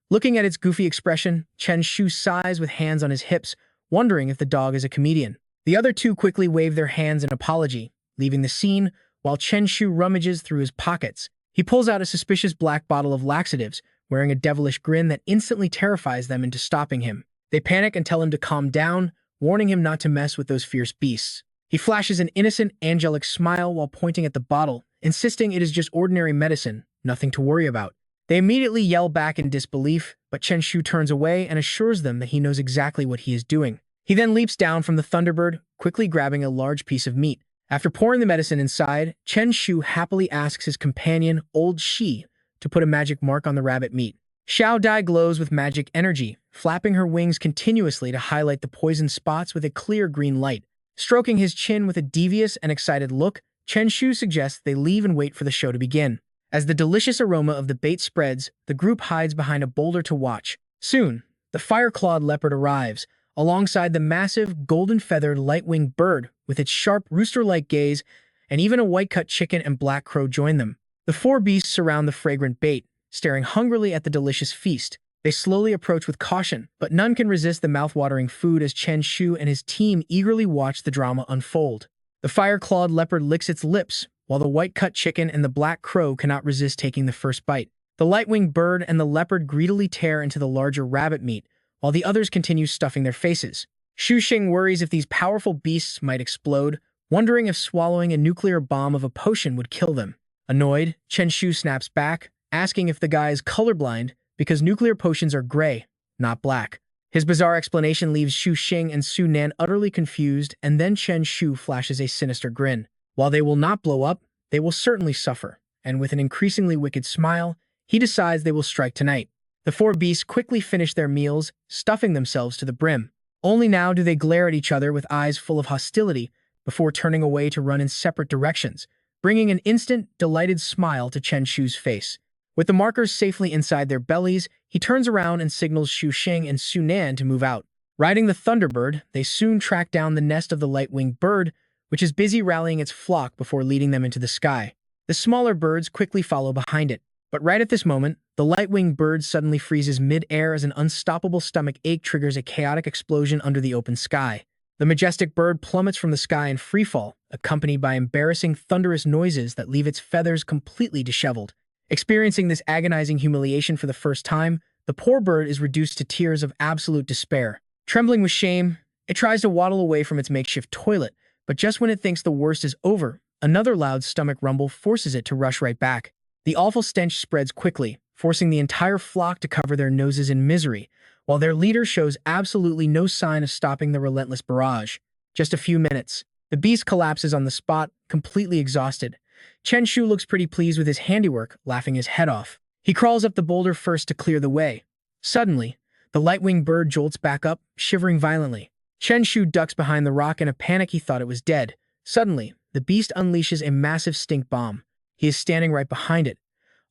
Looking at its goofy expression, Chen Shu sighs with hands on his hips, wondering if the dog is a comedian. The other 2 quickly wave their hands in apology, leaving the scene, while Chen Shu rummages through his pockets. He pulls out a suspicious black bottle of laxatives, wearing a devilish grin that instantly terrifies them into stopping him. They panic and tell him to calm down, warning him not to mess with those fierce beasts. He flashes an innocent, angelic smile while pointing at the bottle, insisting it is just ordinary medicine, nothing to worry about. They immediately yell back in disbelief, but Chen Shu turns away and assures them that he knows exactly what he is doing. He then leaps down from the Thunderbird, quickly grabbing a large piece of meat. After pouring the medicine inside, Chen Shu happily asks his companion, Old Shi, to put a magic mark on the rabbit meat. Xiao Dai glows with magic energy, flapping her wings continuously to highlight the poison spots with a clear green light. Stroking his chin with a devious and excited look, Chen Shu suggests they leave and wait for the show to begin. As the delicious aroma of the bait spreads, the group hides behind a boulder to watch. Soon, the fire-clawed leopard arrives, alongside the massive, golden-feathered, light-winged bird with its sharp, rooster-like gaze, and even a white-cut chicken and black crow join them. The four beasts surround the fragrant bait, staring hungrily at the delicious feast. They slowly approach with caution, but none can resist the mouth-watering food as Chen Shu and his team eagerly watch the drama unfold. The fire-clawed leopard licks its lips, while the white-cut chicken and the black crow cannot resist taking the first bite. The light-winged bird and the leopard greedily tear into the larger rabbit meat, while the others continue stuffing their faces. Xu Xing worries if these powerful beasts might explode, wondering if swallowing a nuclear bomb of a potion would kill them. Annoyed, Chen Shu snaps back, asking if the guy is colorblind because nuclear potions are gray, not black. His bizarre explanation leaves Xu Xing and Su Nan utterly confused, and then Chen Shu flashes a sinister grin. While they will not blow up, they will certainly suffer, and with an increasingly wicked smile, he decides they will strike tonight. The four beasts quickly finish their meals, stuffing themselves to the brim. Only now do they glare at each other with eyes full of hostility before turning away to run in separate directions, bringing an instant, delighted smile to Chen Shu's face. With the markers safely inside their bellies, he turns around and signals Xu Xing and Su Nan to move out. Riding the Thunderbird, they soon track down the nest of the light-winged bird, which is busy rallying its flock before leading them into the sky. The smaller birds quickly follow behind it. But right at this moment, the light-winged bird suddenly freezes mid-air as an unstoppable stomach ache triggers a chaotic explosion under the open sky. The majestic bird plummets from the sky in freefall, accompanied by embarrassing, thunderous noises that leave its feathers completely disheveled. Experiencing this agonizing humiliation for the first time, the poor bird is reduced to tears of absolute despair. Trembling with shame, it tries to waddle away from its makeshift toilet, but just when it thinks the worst is over, another loud stomach rumble forces it to rush right back. The awful stench spreads quickly, forcing the entire flock to cover their noses in misery, while their leader shows absolutely no sign of stopping the relentless barrage. Just a few minutes, the beast collapses on the spot, completely exhausted. Chen Shu looks pretty pleased with his handiwork, laughing his head off. He crawls up the boulder first to clear the way. Suddenly, the light-winged bird jolts back up, shivering violently. Chen Shu ducks behind the rock in a panic. He thought it was dead. Suddenly, the beast unleashes a massive stink bomb. He is standing right behind it.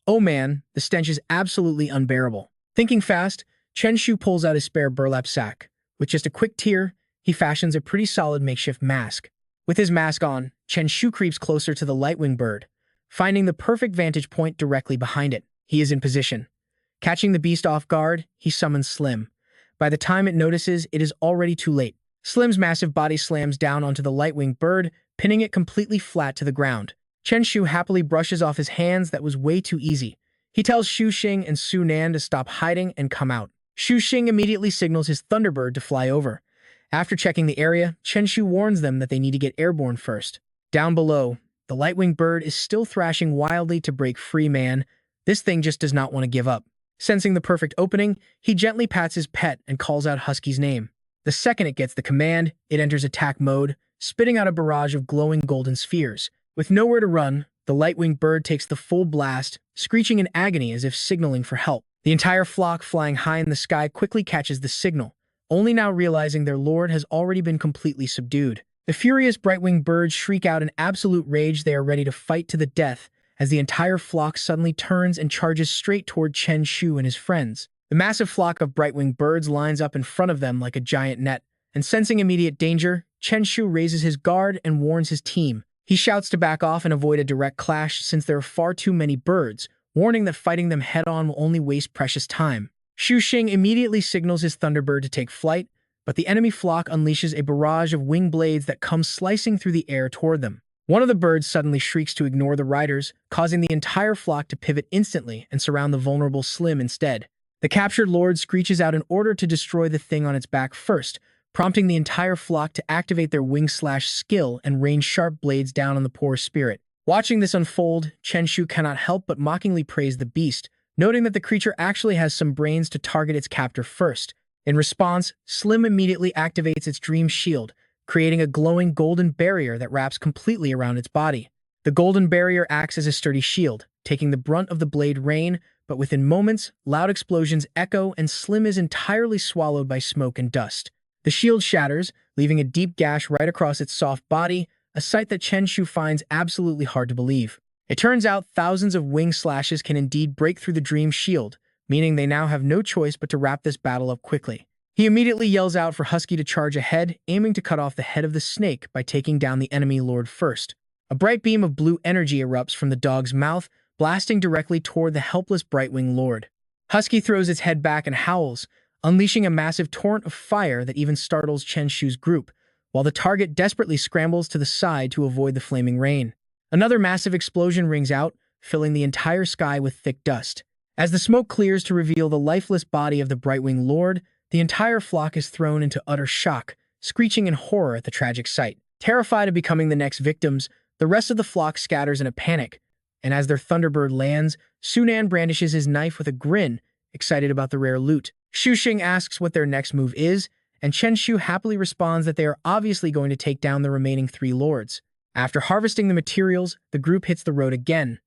Oh man, the stench is absolutely unbearable. Thinking fast, Chen Shu pulls out his spare burlap sack. With just a quick tear, he fashions a pretty solid makeshift mask. With his mask on, Chen Shu creeps closer to the light-winged bird, finding the perfect vantage point directly behind it. He is in position. Catching the beast off guard, he summons Slim. By the time it notices, it is already too late. Slim's massive body slams down onto the light-winged bird, pinning it completely flat to the ground. Chen Shu happily brushes off his hands. That was way too easy. He tells Xu Xing and Su Nan to stop hiding and come out. Xu Xing immediately signals his Thunderbird to fly over. After checking the area, Chen Shu warns them that they need to get airborne first. Down below, the light-winged bird is still thrashing wildly to break free. Man, this thing just does not want to give up. Sensing the perfect opening, he gently pats his pet and calls out Husky's name. The second it gets the command, it enters attack mode, spitting out a barrage of glowing golden spheres. With nowhere to run, the light-winged bird takes the full blast, screeching in agony as if signaling for help. The entire flock flying high in the sky quickly catches the signal, only now realizing their lord has already been completely subdued. The furious bright-winged birds shriek out in absolute rage. They are ready to fight to the death as the entire flock suddenly turns and charges straight toward Chen Shu and his friends. The massive flock of bright-winged birds lines up in front of them like a giant net, and sensing immediate danger, Chen Shu raises his guard and warns his team. He shouts to back off and avoid a direct clash since there are far too many birds, warning that fighting them head-on will only waste precious time. Xu Xing immediately signals his Thunderbird to take flight, but the enemy flock unleashes a barrage of wing blades that come slicing through the air toward them. One of the birds suddenly shrieks to ignore the riders, causing the entire flock to pivot instantly and surround the vulnerable Slim instead. The captured lord screeches out an order to destroy the thing on its back first, prompting the entire flock to activate their wing-slash skill and rain sharp blades down on the poor spirit. Watching this unfold, Chen Shu cannot help but mockingly praise the beast, noting that the creature actually has some brains to target its captor first. In response, Slim immediately activates its dream shield, creating a glowing golden barrier that wraps completely around its body. The golden barrier acts as a sturdy shield, taking the brunt of the blade rain, but within moments, loud explosions echo and Slim is entirely swallowed by smoke and dust. The shield shatters, leaving a deep gash right across its soft body, a sight that Chen Shu finds absolutely hard to believe. It turns out thousands of wing slashes can indeed break through the dream shield, meaning they now have no choice but to wrap this battle up quickly. He immediately yells out for Husky to charge ahead, aiming to cut off the head of the snake by taking down the enemy lord first. A bright beam of blue energy erupts from the dog's mouth, blasting directly toward the helpless Brightwing lord. Husky throws its head back and howls, unleashing a massive torrent of fire that even startles Chen Shu's group, while the target desperately scrambles to the side to avoid the flaming rain. Another massive explosion rings out, filling the entire sky with thick dust. As the smoke clears to reveal the lifeless body of the Brightwing lord, the entire flock is thrown into utter shock, screeching in horror at the tragic sight. Terrified of becoming the next victims, the rest of the flock scatters in a panic, and as their Thunderbird lands, Sunan brandishes his knife with a grin, excited about the rare loot. Shu Xing asks what their next move is, and Chen Shu happily responds that they are obviously going to take down the remaining 3 lords. After harvesting the materials, the group hits the road again,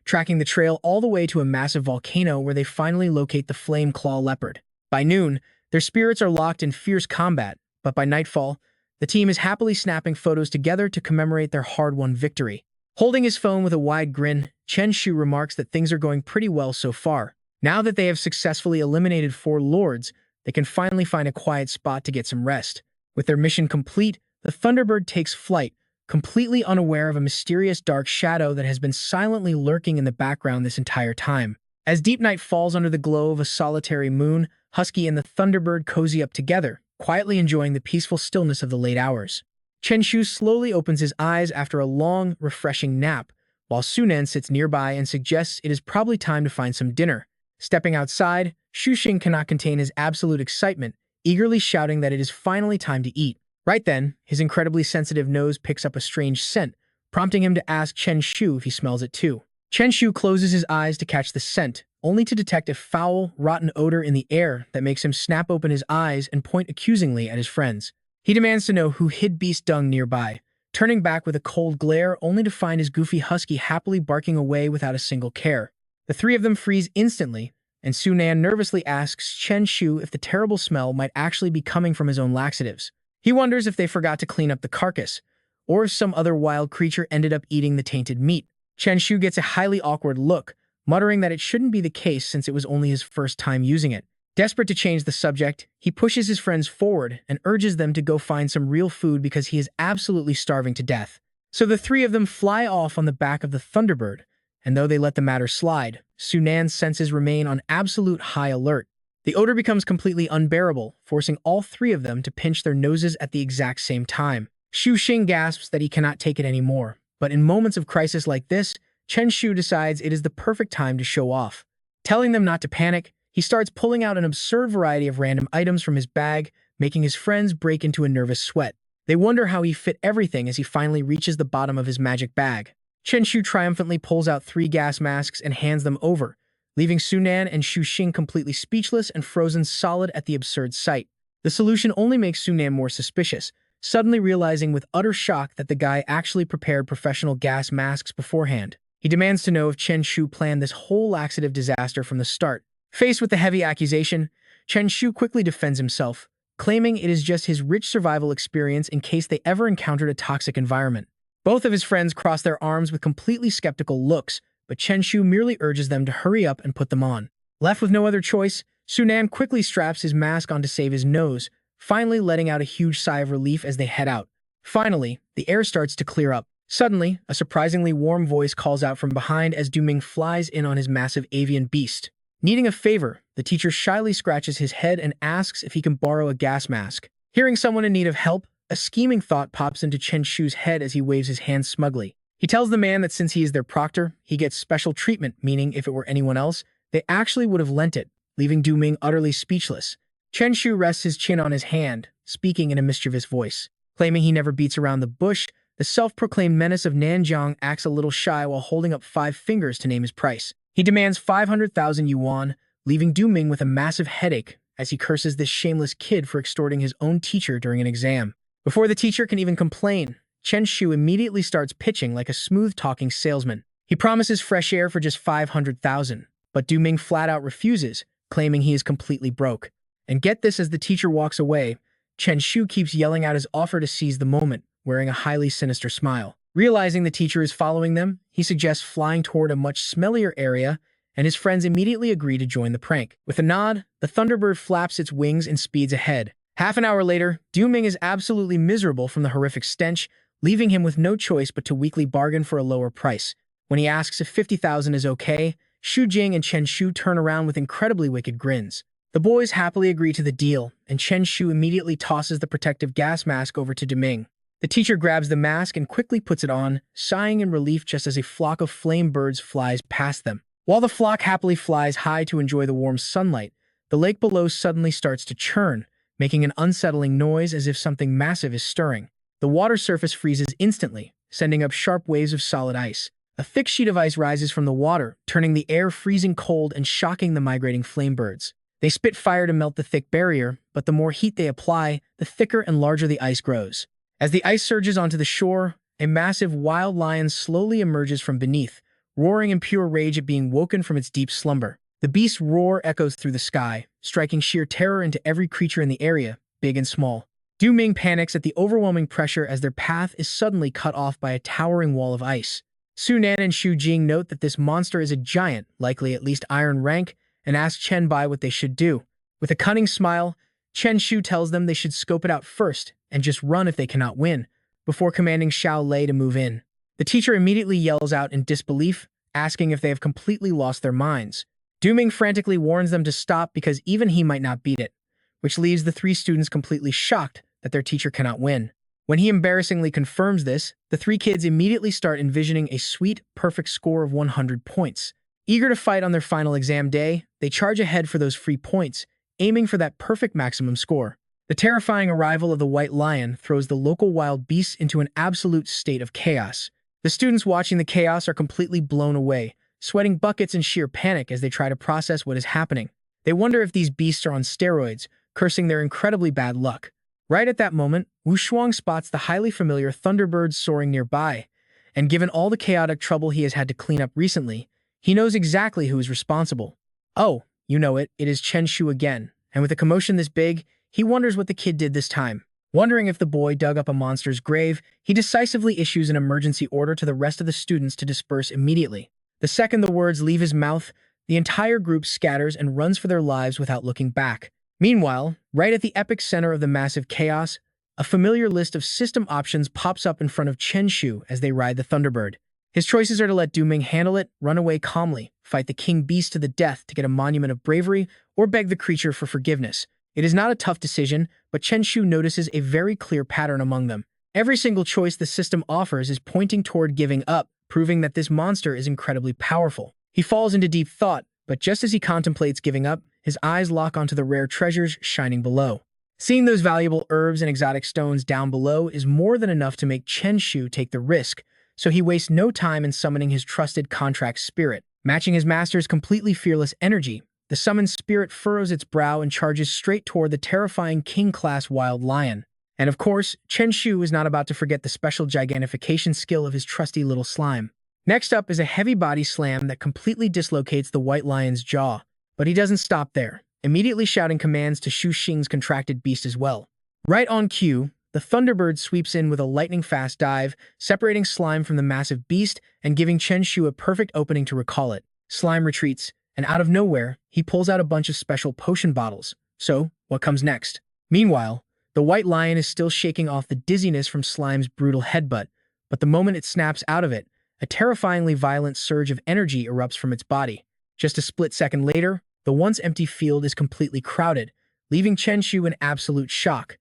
tracking the trail all the way to a massive volcano where they finally locate the Flame Claw Leopard. By noon, their spirits are locked in fierce combat, but by nightfall, the team is happily snapping photos together to commemorate their hard-won victory. Holding his phone with a wide grin, Chen Shu remarks that things are going pretty well so far. Now that they have successfully eliminated 4 lords, they can finally find a quiet spot to get some rest. With their mission complete, the Thunderbird takes flight, completely unaware of a mysterious dark shadow that has been silently lurking in the background this entire time. As deep night falls under the glow of a solitary moon, Husky and the Thunderbird cozy up together, quietly enjoying the peaceful stillness of the late hours. Chen Shu slowly opens his eyes after a long, refreshing nap, while Sunan sits nearby and suggests it is probably time to find some dinner. Stepping outside, Shu Xing cannot contain his absolute excitement, eagerly shouting that it is finally time to eat. Right then, his incredibly sensitive nose picks up a strange scent, prompting him to ask Chen Shu if he smells it too. Chen Shu closes his eyes to catch the scent, only to detect a foul, rotten odor in the air that makes him snap open his eyes and point accusingly at his friends. He demands to know who hid beast dung nearby, turning back with a cold glare only to find his goofy husky happily barking away without a single care. The 3 of them freeze instantly, and Sunan nervously asks Chen Shu if the terrible smell might actually be coming from his own laxatives. He wonders if they forgot to clean up the carcass, or if some other wild creature ended up eating the tainted meat. Chen Shu gets a highly awkward look, muttering that it shouldn't be the case since it was only his first time using it. Desperate to change the subject, he pushes his friends forward and urges them to go find some real food because he is absolutely starving to death. So the 3 of them fly off on the back of the Thunderbird, and though they let the matter slide, Sunan's senses remain on absolute high alert. The odor becomes completely unbearable, forcing all 3 of them to pinch their noses at the exact same time. Shu Xing gasps that he cannot take it anymore, but in moments of crisis like this, Chen Shu decides it is the perfect time to show off. Telling them not to panic, he starts pulling out an absurd variety of random items from his bag, making his friends break into a nervous sweat. They wonder how he fit everything as he finally reaches the bottom of his magic bag. Chen Shu triumphantly pulls out 3 gas masks and hands them over, leaving Sunan and Shu Xing completely speechless and frozen solid at the absurd sight. The solution only makes Sunan more suspicious, suddenly realizing with utter shock that the guy actually prepared professional gas masks beforehand. He demands to know if Chen Shu planned this whole laxative disaster from the start. Faced with the heavy accusation, Chen Shu quickly defends himself, claiming it is just his rich survival experience in case they ever encountered a toxic environment. Both of his friends cross their arms with completely skeptical looks, but Chen Shu merely urges them to hurry up and put them on. Left with no other choice, Sunan quickly straps his mask on to save his nose, finally letting out a huge sigh of relief as they head out. Finally, the air starts to clear up. Suddenly, a surprisingly warm voice calls out from behind as Duming flies in on his massive avian beast. Needing a favor, the teacher shyly scratches his head and asks if he can borrow a gas mask. Hearing someone in need of help, a scheming thought pops into Chen Shu's head as he waves his hand smugly. He tells the man that since he is their proctor, he gets special treatment, meaning if it were anyone else, they actually would have lent it, leaving Duming utterly speechless. Chen Shu rests his chin on his hand, speaking in a mischievous voice. Claiming he never beats around the bush, the self-proclaimed menace of Nanjiang acts a little shy while holding up 5 fingers to name his price. He demands 500,000 yuan, leaving Du Ming with a massive headache as he curses this shameless kid for extorting his own teacher during an exam. Before the teacher can even complain, Chen Shu immediately starts pitching like a smooth-talking salesman. He promises fresh air for just 500,000, but Du Ming flat-out refuses, claiming he is completely broke. And get this, as the teacher walks away, Chen Shu keeps yelling out his offer to seize the moment, wearing a highly sinister smile. Realizing the teacher is following them, he suggests flying toward a much smellier area, and his friends immediately agree to join the prank. With a nod, the Thunderbird flaps its wings and speeds ahead. Half an hour later, Du Ming is absolutely miserable from the horrific stench, leaving him with no choice but to weakly bargain for a lower price. When he asks if 50,000 is okay, Xu Jing and Chen Shu turn around with incredibly wicked grins. The boys happily agree to the deal, and Chen Shu immediately tosses the protective gas mask over to Du Ming. The teacher grabs the mask and quickly puts it on, sighing in relief just as a flock of flame birds flies past them. While the flock happily flies high to enjoy the warm sunlight, the lake below suddenly starts to churn, making an unsettling noise as if something massive is stirring. The water surface freezes instantly, sending up sharp waves of solid ice. A thick sheet of ice rises from the water, turning the air freezing cold and shocking the migrating flame birds. They spit fire to melt the thick barrier, but the more heat they apply, the thicker and larger the ice grows. As the ice surges onto the shore, a massive wild lion slowly emerges from beneath, roaring in pure rage at being woken from its deep slumber. The beast's roar echoes through the sky, striking sheer terror into every creature in the area, big and small. Du Ming panics at the overwhelming pressure as their path is suddenly cut off by a towering wall of ice. Su Nan and Xu Jing note that this monster is a giant, likely at least iron rank, and ask Chen Bai what they should do. With a cunning smile, Chen Shu tells them they should scope it out first and just run if they cannot win, before commanding Xiao Lei to move in. The teacher immediately yells out in disbelief, asking if they have completely lost their minds. Du Ming frantically warns them to stop because even he might not beat it, which leaves the 3 students completely shocked that their teacher cannot win. When he embarrassingly confirms this, the 3 kids immediately start envisioning a sweet, perfect score of 100 points. Eager to fight on their final exam day, they charge ahead for those free points, aiming for that perfect maximum score. The terrifying arrival of the white lion throws the local wild beasts into an absolute state of chaos. The students watching the chaos are completely blown away, sweating buckets in sheer panic as they try to process what is happening. They wonder if these beasts are on steroids, cursing their incredibly bad luck. Right at that moment, Wu Shuang spots the highly familiar Thunderbird soaring nearby, and given all the chaotic trouble he has had to clean up recently, he knows exactly who is responsible. Oh, you know it is Chen Shu again, and with a commotion this big, he wonders what the kid did this time. Wondering if the boy dug up a monster's grave, he decisively issues an emergency order to the rest of the students to disperse immediately. The second the words leave his mouth, the entire group scatters and runs for their lives without looking back. Meanwhile, right at the epic center of the massive chaos, a familiar list of system options pops up in front of Chen Shu as they ride the Thunderbird. His choices are to let Du Ming handle it, run away calmly, fight the king beast to the death to get a monument of bravery, or beg the creature for forgiveness. It is not a tough decision, but Chen Shu notices a very clear pattern among them. Every single choice the system offers is pointing toward giving up, proving that this monster is incredibly powerful. He falls into deep thought, but just as he contemplates giving up, his eyes lock onto the rare treasures shining below. Seeing those valuable herbs and exotic stones down below is more than enough to make Chen Shu take the risk, so he wastes no time in summoning his trusted contract spirit. Matching his master's completely fearless energy, the summoned spirit furrows its brow and charges straight toward the terrifying king-class wild lion. And of course, Chen Shu is not about to forget the special gigantification skill of his trusty little slime. Next up is a heavy body slam that completely dislocates the white lion's jaw. But he doesn't stop there, immediately shouting commands to Xu Xing's contracted beast as well. Right on cue, the Thunderbird sweeps in with a lightning-fast dive, separating Slime from the massive beast and giving Chen Shu a perfect opening to recall it. Slime retreats, and out of nowhere, he pulls out a bunch of special potion bottles. So, what comes next? Meanwhile, the white lion is still shaking off the dizziness from Slime's brutal headbutt, but the moment it snaps out of it, a terrifyingly violent surge of energy erupts from its body. Just a split second later, the once empty field is completely crowded, leaving Chen Shu in absolute shock.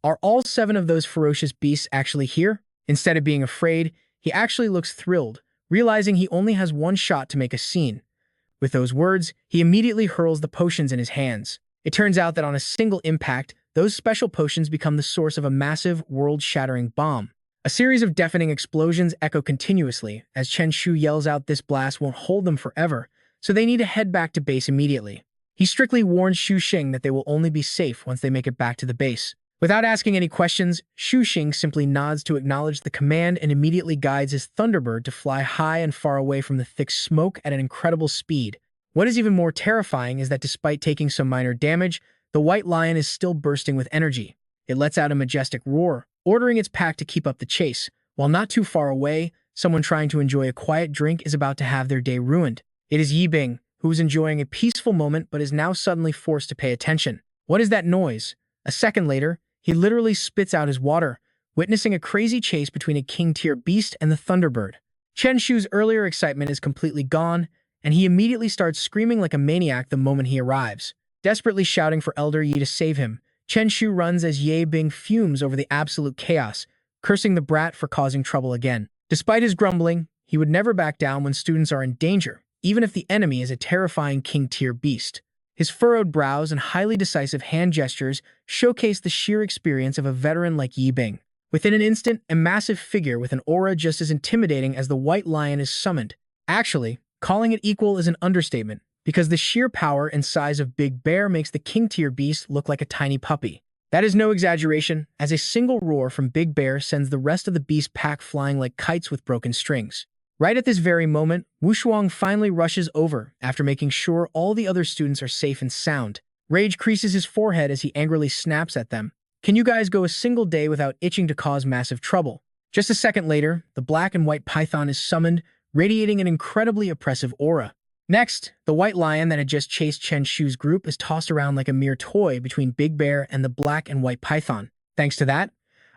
Are all 7 of those ferocious beasts actually here? Instead of being afraid, he actually looks thrilled, realizing he only has one shot to make a scene. With those words, he immediately hurls the potions in his hands. It turns out that on a single impact, those special potions become the source of a massive, world-shattering bomb. A series of deafening explosions echo continuously as Chen Shu yells out this blast won't hold them forever, so they need to head back to base immediately. He strictly warns Shu Xing that they will only be safe once they make it back to the base. Without asking any questions, Shu Xing simply nods to acknowledge the command and immediately guides his Thunderbird to fly high and far away from the thick smoke at an incredible speed. What is even more terrifying is that despite taking some minor damage, the white lion is still bursting with energy. It lets out a majestic roar, ordering its pack to keep up the chase. While not too far away, someone trying to enjoy a quiet drink is about to have their day ruined. It is Yi Bing, who is enjoying a peaceful moment but is now suddenly forced to pay attention. What is that noise? A second later, he literally spits out his water, witnessing a crazy chase between a king-tier beast and the Thunderbird. Chen Shu's earlier excitement is completely gone, and he immediately starts screaming like a maniac the moment he arrives. Desperately shouting for Elder Yi to save him, Chen Shu runs as Ye Bing fumes over the absolute chaos, cursing the brat for causing trouble again. Despite his grumbling, he would never back down when students are in danger, even if the enemy is a terrifying king-tier beast. His furrowed brows and highly decisive hand gestures showcase the sheer experience of a veteran like Yi Bing. Within an instant, a massive figure with an aura just as intimidating as the white lion is summoned. Actually, calling it equal is an understatement, because the sheer power and size of Big Bear makes the king-tier beast look like a tiny puppy. That is no exaggeration, as a single roar from Big Bear sends the rest of the beast pack flying like kites with broken strings. Right at this very moment, Wu Shuang finally rushes over after making sure all the other students are safe and sound. Rage creases his forehead as he angrily snaps at them. Can you guys go a single day without itching to cause massive trouble? Just a second later, the black and white python is summoned, radiating an incredibly oppressive aura. Next, the white lion that had just chased Chen Shu's group is tossed around like a mere toy between Big Bear and the black and white python. Thanks to that,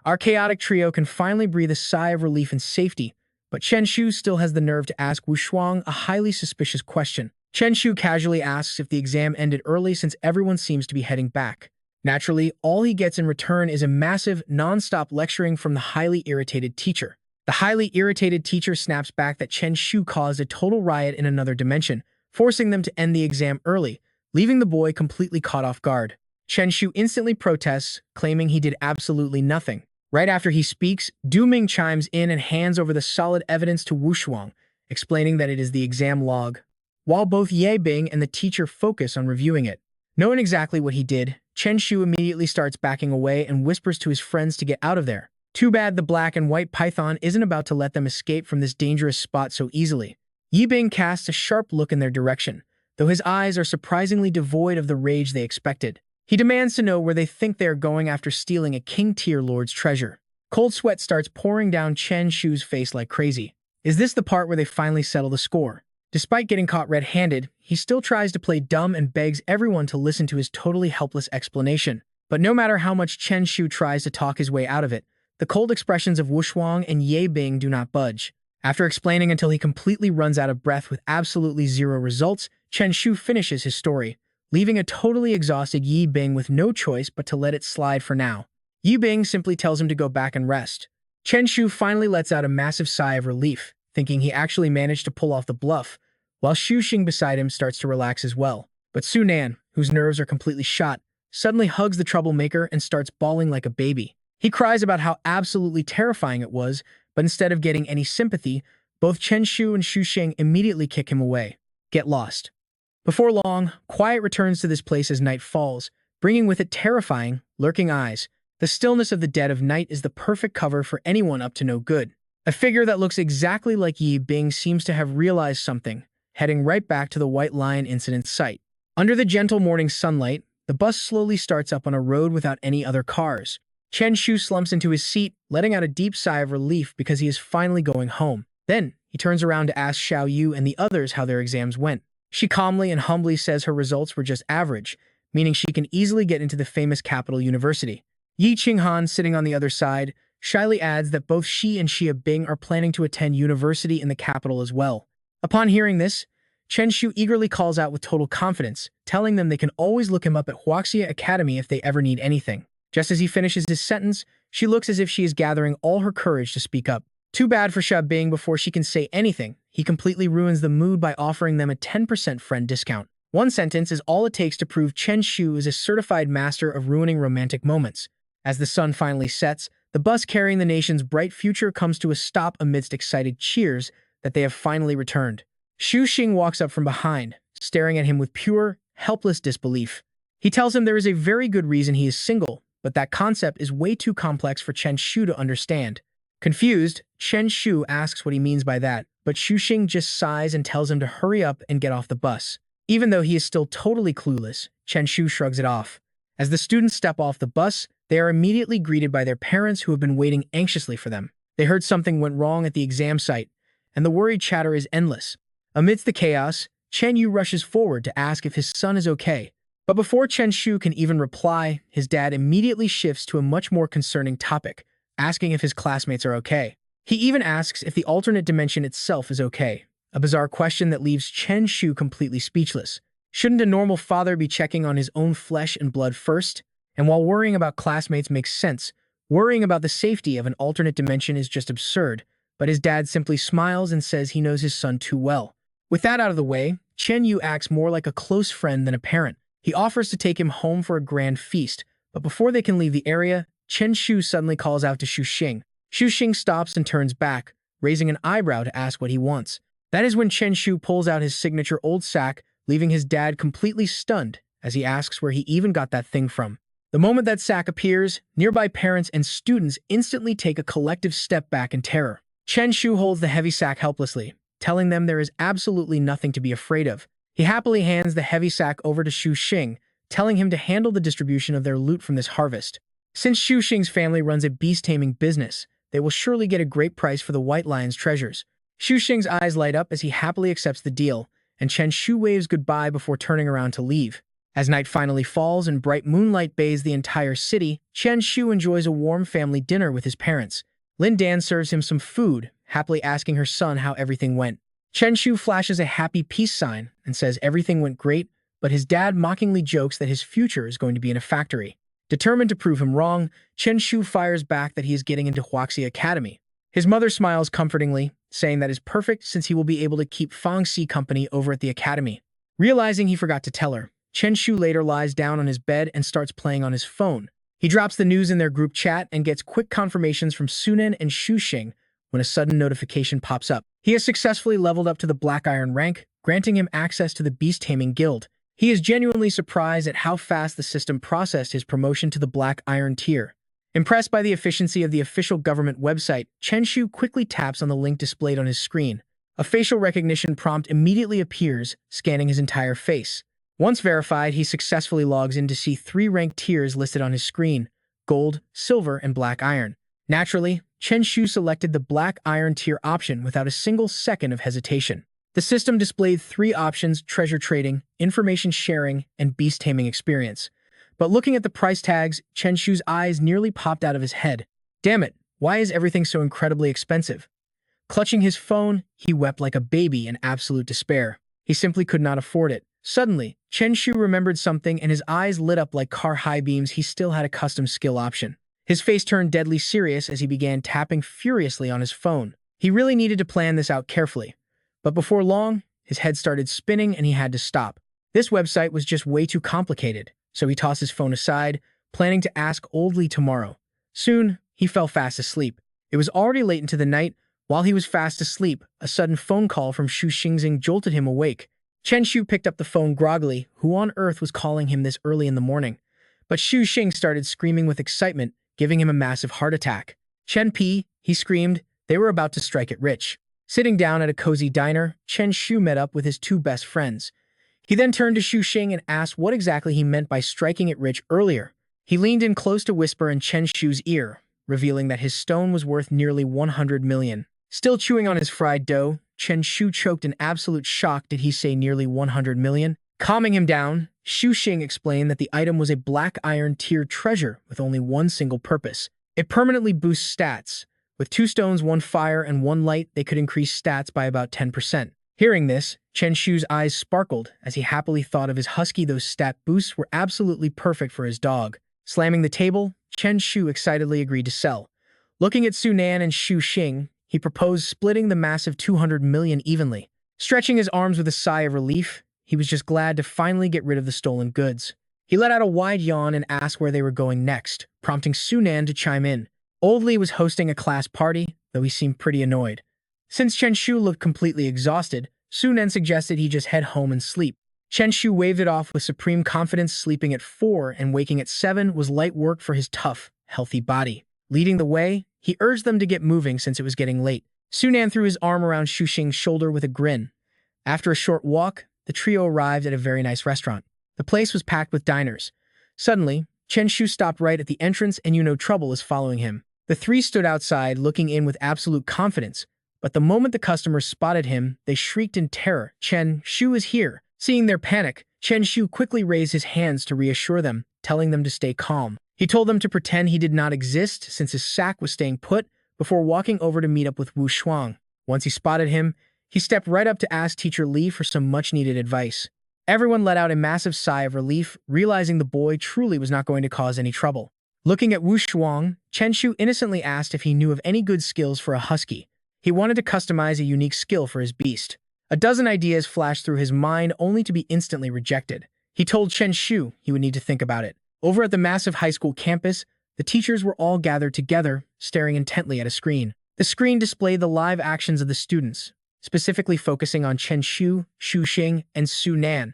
our chaotic trio can finally breathe a sigh of relief and safety. But Chen Shu still has the nerve to ask Wu Shuang a highly suspicious question. Chen Shu casually asks if the exam ended early since everyone seems to be heading back. Naturally, all he gets in return is a massive, non-stop lecturing from the highly irritated teacher. The highly irritated teacher snaps back that Chen Shu caused a total riot in another dimension, forcing them to end the exam early, leaving the boy completely caught off guard. Chen Shu instantly protests, claiming he did absolutely nothing. Right after he speaks, Du Ming chimes in and hands over the solid evidence to Wu Shuang, explaining that it is the exam log, while both Ye Bing and the teacher focus on reviewing it. Knowing exactly what he did, Chen Shu immediately starts backing away and whispers to his friends to get out of there. Too bad the black and white python isn't about to let them escape from this dangerous spot so easily. Yi Bing casts a sharp look in their direction, though his eyes are surprisingly devoid of the rage they expected. He demands to know where they think they are going after stealing a king-tier lord's treasure. Cold sweat starts pouring down Chen Shu's face like crazy. Is this the part where they finally settle the score? Despite getting caught red-handed, he still tries to play dumb and begs everyone to listen to his totally helpless explanation. But no matter how much Chen Shu tries to talk his way out of it, the cold expressions of Wu Shuang and Ye Bing do not budge. After explaining until he completely runs out of breath with absolutely zero results, Chen Shu finishes his story, leaving a totally exhausted Yi Bing with no choice but to let it slide for now. Yi Bing simply tells him to go back and rest. Chen Shu finally lets out a massive sigh of relief, thinking he actually managed to pull off the bluff, while Shu Xing beside him starts to relax as well. But Su Nan, whose nerves are completely shot, suddenly hugs the troublemaker and starts bawling like a baby. He cries about how absolutely terrifying it was, but instead of getting any sympathy, both Chen Shu and Shu Xing immediately kick him away. Get lost. Before long, quiet returns to this place as night falls, bringing with it terrifying, lurking eyes. The stillness of the dead of night is the perfect cover for anyone up to no good. A figure that looks exactly like Yi Bing seems to have realized something, heading right back to the White Lion incident site. Under the gentle morning sunlight, the bus slowly starts up on a road without any other cars. Chen Shu slumps into his seat, letting out a deep sigh of relief because he is finally going home. Then, he turns around to ask Xiao Yu and the others how their exams went. She calmly and humbly says her results were just average, meaning she can easily get into the famous capital university. Yi Qinghan, sitting on the other side, shyly adds that both she and Xia Bing are planning to attend university in the capital as well. Upon hearing this, Chen Shu eagerly calls out with total confidence, telling them they can always look him up at Huaxia Academy if they ever need anything. Just as he finishes his sentence, she looks as if she is gathering all her courage to speak up. Too bad for Xia Bing. Before she can say anything, he completely ruins the mood by offering them a 10% friend discount. One sentence is all it takes to prove Chen Shu is a certified master of ruining romantic moments. As the sun finally sets, the bus carrying the nation's bright future comes to a stop amidst excited cheers that they have finally returned. Shu Xing walks up from behind, staring at him with pure, helpless disbelief. He tells him there is a very good reason he is single, but that concept is way too complex for Chen Shu to understand. Confused, Chen Shu asks what he means by that, but Shu Xing just sighs and tells him to hurry up and get off the bus. Even though he is still totally clueless, Chen Shu shrugs it off. As the students step off the bus, they are immediately greeted by their parents who have been waiting anxiously for them. They heard something went wrong at the exam site, and the worried chatter is endless. Amidst the chaos, Chen Yu rushes forward to ask if his son is okay. But before Chen Shu can even reply, his dad immediately shifts to a much more concerning topic, asking if his classmates are okay. He even asks if the alternate dimension itself is okay, a bizarre question that leaves Chen Shu completely speechless. Shouldn't a normal father be checking on his own flesh and blood first? And while worrying about classmates makes sense, worrying about the safety of an alternate dimension is just absurd, but his dad simply smiles and says he knows his son too well. With that out of the way, Chen Yu acts more like a close friend than a parent. He offers to take him home for a grand feast, but before they can leave the area, Chen Shu suddenly calls out to Shu Xing. Shu Xing stops and turns back, raising an eyebrow to ask what he wants. That is when Chen Shu pulls out his signature old sack, leaving his dad completely stunned as he asks where he even got that thing from. The moment that sack appears, nearby parents and students instantly take a collective step back in terror. Chen Shu holds the heavy sack helplessly, telling them there is absolutely nothing to be afraid of. He happily hands the heavy sack over to Shu Xing, telling him to handle the distribution of their loot from this harvest. Since Shu Xing's family runs a beast taming business, they will surely get a great price for the White Lion's treasures. Shu Xing's eyes light up as he happily accepts the deal, and Chen Shu waves goodbye before turning around to leave. As night finally falls and bright moonlight bathes the entire city, Chen Shu enjoys a warm family dinner with his parents. Lin Dan serves him some food, happily asking her son how everything went. Chen Shu flashes a happy peace sign and says everything went great, but his dad mockingly jokes that his future is going to be in a factory. Determined to prove him wrong, Chen Shu fires back that he is getting into Huaxi Academy. His mother smiles comfortingly, saying that is perfect since he will be able to keep Fang Xi company over at the academy. Realizing he forgot to tell her, Chen Shu later lies down on his bed and starts playing on his phone. He drops the news in their group chat and gets quick confirmations from Sunan and Shu Xing when a sudden notification pops up. He has successfully leveled up to the Black Iron rank, granting him access to the Beast Taming Guild. He is genuinely surprised at how fast the system processed his promotion to the Black Iron tier. Impressed by the efficiency of the official government website, Chen Shu quickly taps on the link displayed on his screen. A facial recognition prompt immediately appears, scanning his entire face. Once verified, he successfully logs in to see 3 ranked tiers listed on his screen: Gold, Silver, and Black Iron. Naturally, Chen Shu selected the Black Iron tier option without a single second of hesitation. The system displayed 3 options: treasure trading, information sharing, and beast taming experience. But looking at the price tags, Chen Shu's eyes nearly popped out of his head. Damn it, why is everything so incredibly expensive? Clutching his phone, he wept like a baby in absolute despair. He simply could not afford it. Suddenly, Chen Shu remembered something and his eyes lit up like car high beams. He still had a custom skill option. His face turned deadly serious as he began tapping furiously on his phone. He really needed to plan this out carefully. But before long, his head started spinning and he had to stop. This website was just way too complicated, so he tossed his phone aside, planning to ask Old Lee tomorrow. Soon, he fell fast asleep. It was already late into the night. While he was fast asleep, a sudden phone call from Shu Xingxing jolted him awake. Chen Shu picked up the phone groggily. Who on earth was calling him this early in the morning? But Shu Xing started screaming with excitement, giving him a massive heart attack. Chen Pi, he screamed. They were about to strike it rich. Sitting down at a cozy diner, Chen Shu met up with his 2 best friends. He then turned to Shu Xing and asked what exactly he meant by striking it rich earlier. He leaned in close to whisper in Chen Shu's ear, revealing that his stone was worth nearly 100 million. Still chewing on his fried dough, Chen Shu choked in absolute shock. Did he say nearly 100 million? Calming him down, Shu Xing explained that the item was a Black Iron tier treasure with only one single purpose. It permanently boosts stats. With 2 stones, 1 fire, and 1 light, they could increase stats by about 10%. Hearing this, Chen Shu's eyes sparkled as he happily thought of his husky. Those stat boosts were absolutely perfect for his dog. Slamming the table, Chen Shu excitedly agreed to sell. Looking at Sunan and Shu Xing, he proposed splitting the massive 200 million evenly. Stretching his arms with a sigh of relief, he was just glad to finally get rid of the stolen goods. He let out a wide yawn and asked where they were going next, prompting Sunan to chime in. Old Lee was hosting a class party, though he seemed pretty annoyed. Since Chen Shu looked completely exhausted, Sunan suggested he just head home and sleep. Chen Shu waved it off with supreme confidence. Sleeping at 4 and waking at 7 was light work for his tough, healthy body. Leading the way, he urged them to get moving since it was getting late. Sunan threw his arm around Shu Xing's shoulder with a grin. After a short walk, the trio arrived at a very nice restaurant. The place was packed with diners. Suddenly, Chen Shu stopped right at the entrance and you know trouble is following him. The three stood outside, looking in with absolute confidence, but the moment the customers spotted him, they shrieked in terror. Chen Shu is here. Seeing their panic, Chen Shu quickly raised his hands to reassure them, telling them to stay calm. He told them to pretend he did not exist since his sack was staying put, before walking over to meet up with Wu Shuang. Once he spotted him, he stepped right up to ask Teacher Li for some much-needed advice. Everyone let out a massive sigh of relief, realizing the boy truly was not going to cause any trouble. Looking at Wu Shuang, Chen Shu innocently asked if he knew of any good skills for a husky. He wanted to customize a unique skill for his beast. A dozen ideas flashed through his mind only to be instantly rejected. He told Chen Shu he would need to think about it. Over at the massive high school campus, the teachers were all gathered together, staring intently at a screen. The screen displayed the live actions of the students, specifically focusing on Chen Shu, Shu Xing, and Su Nan.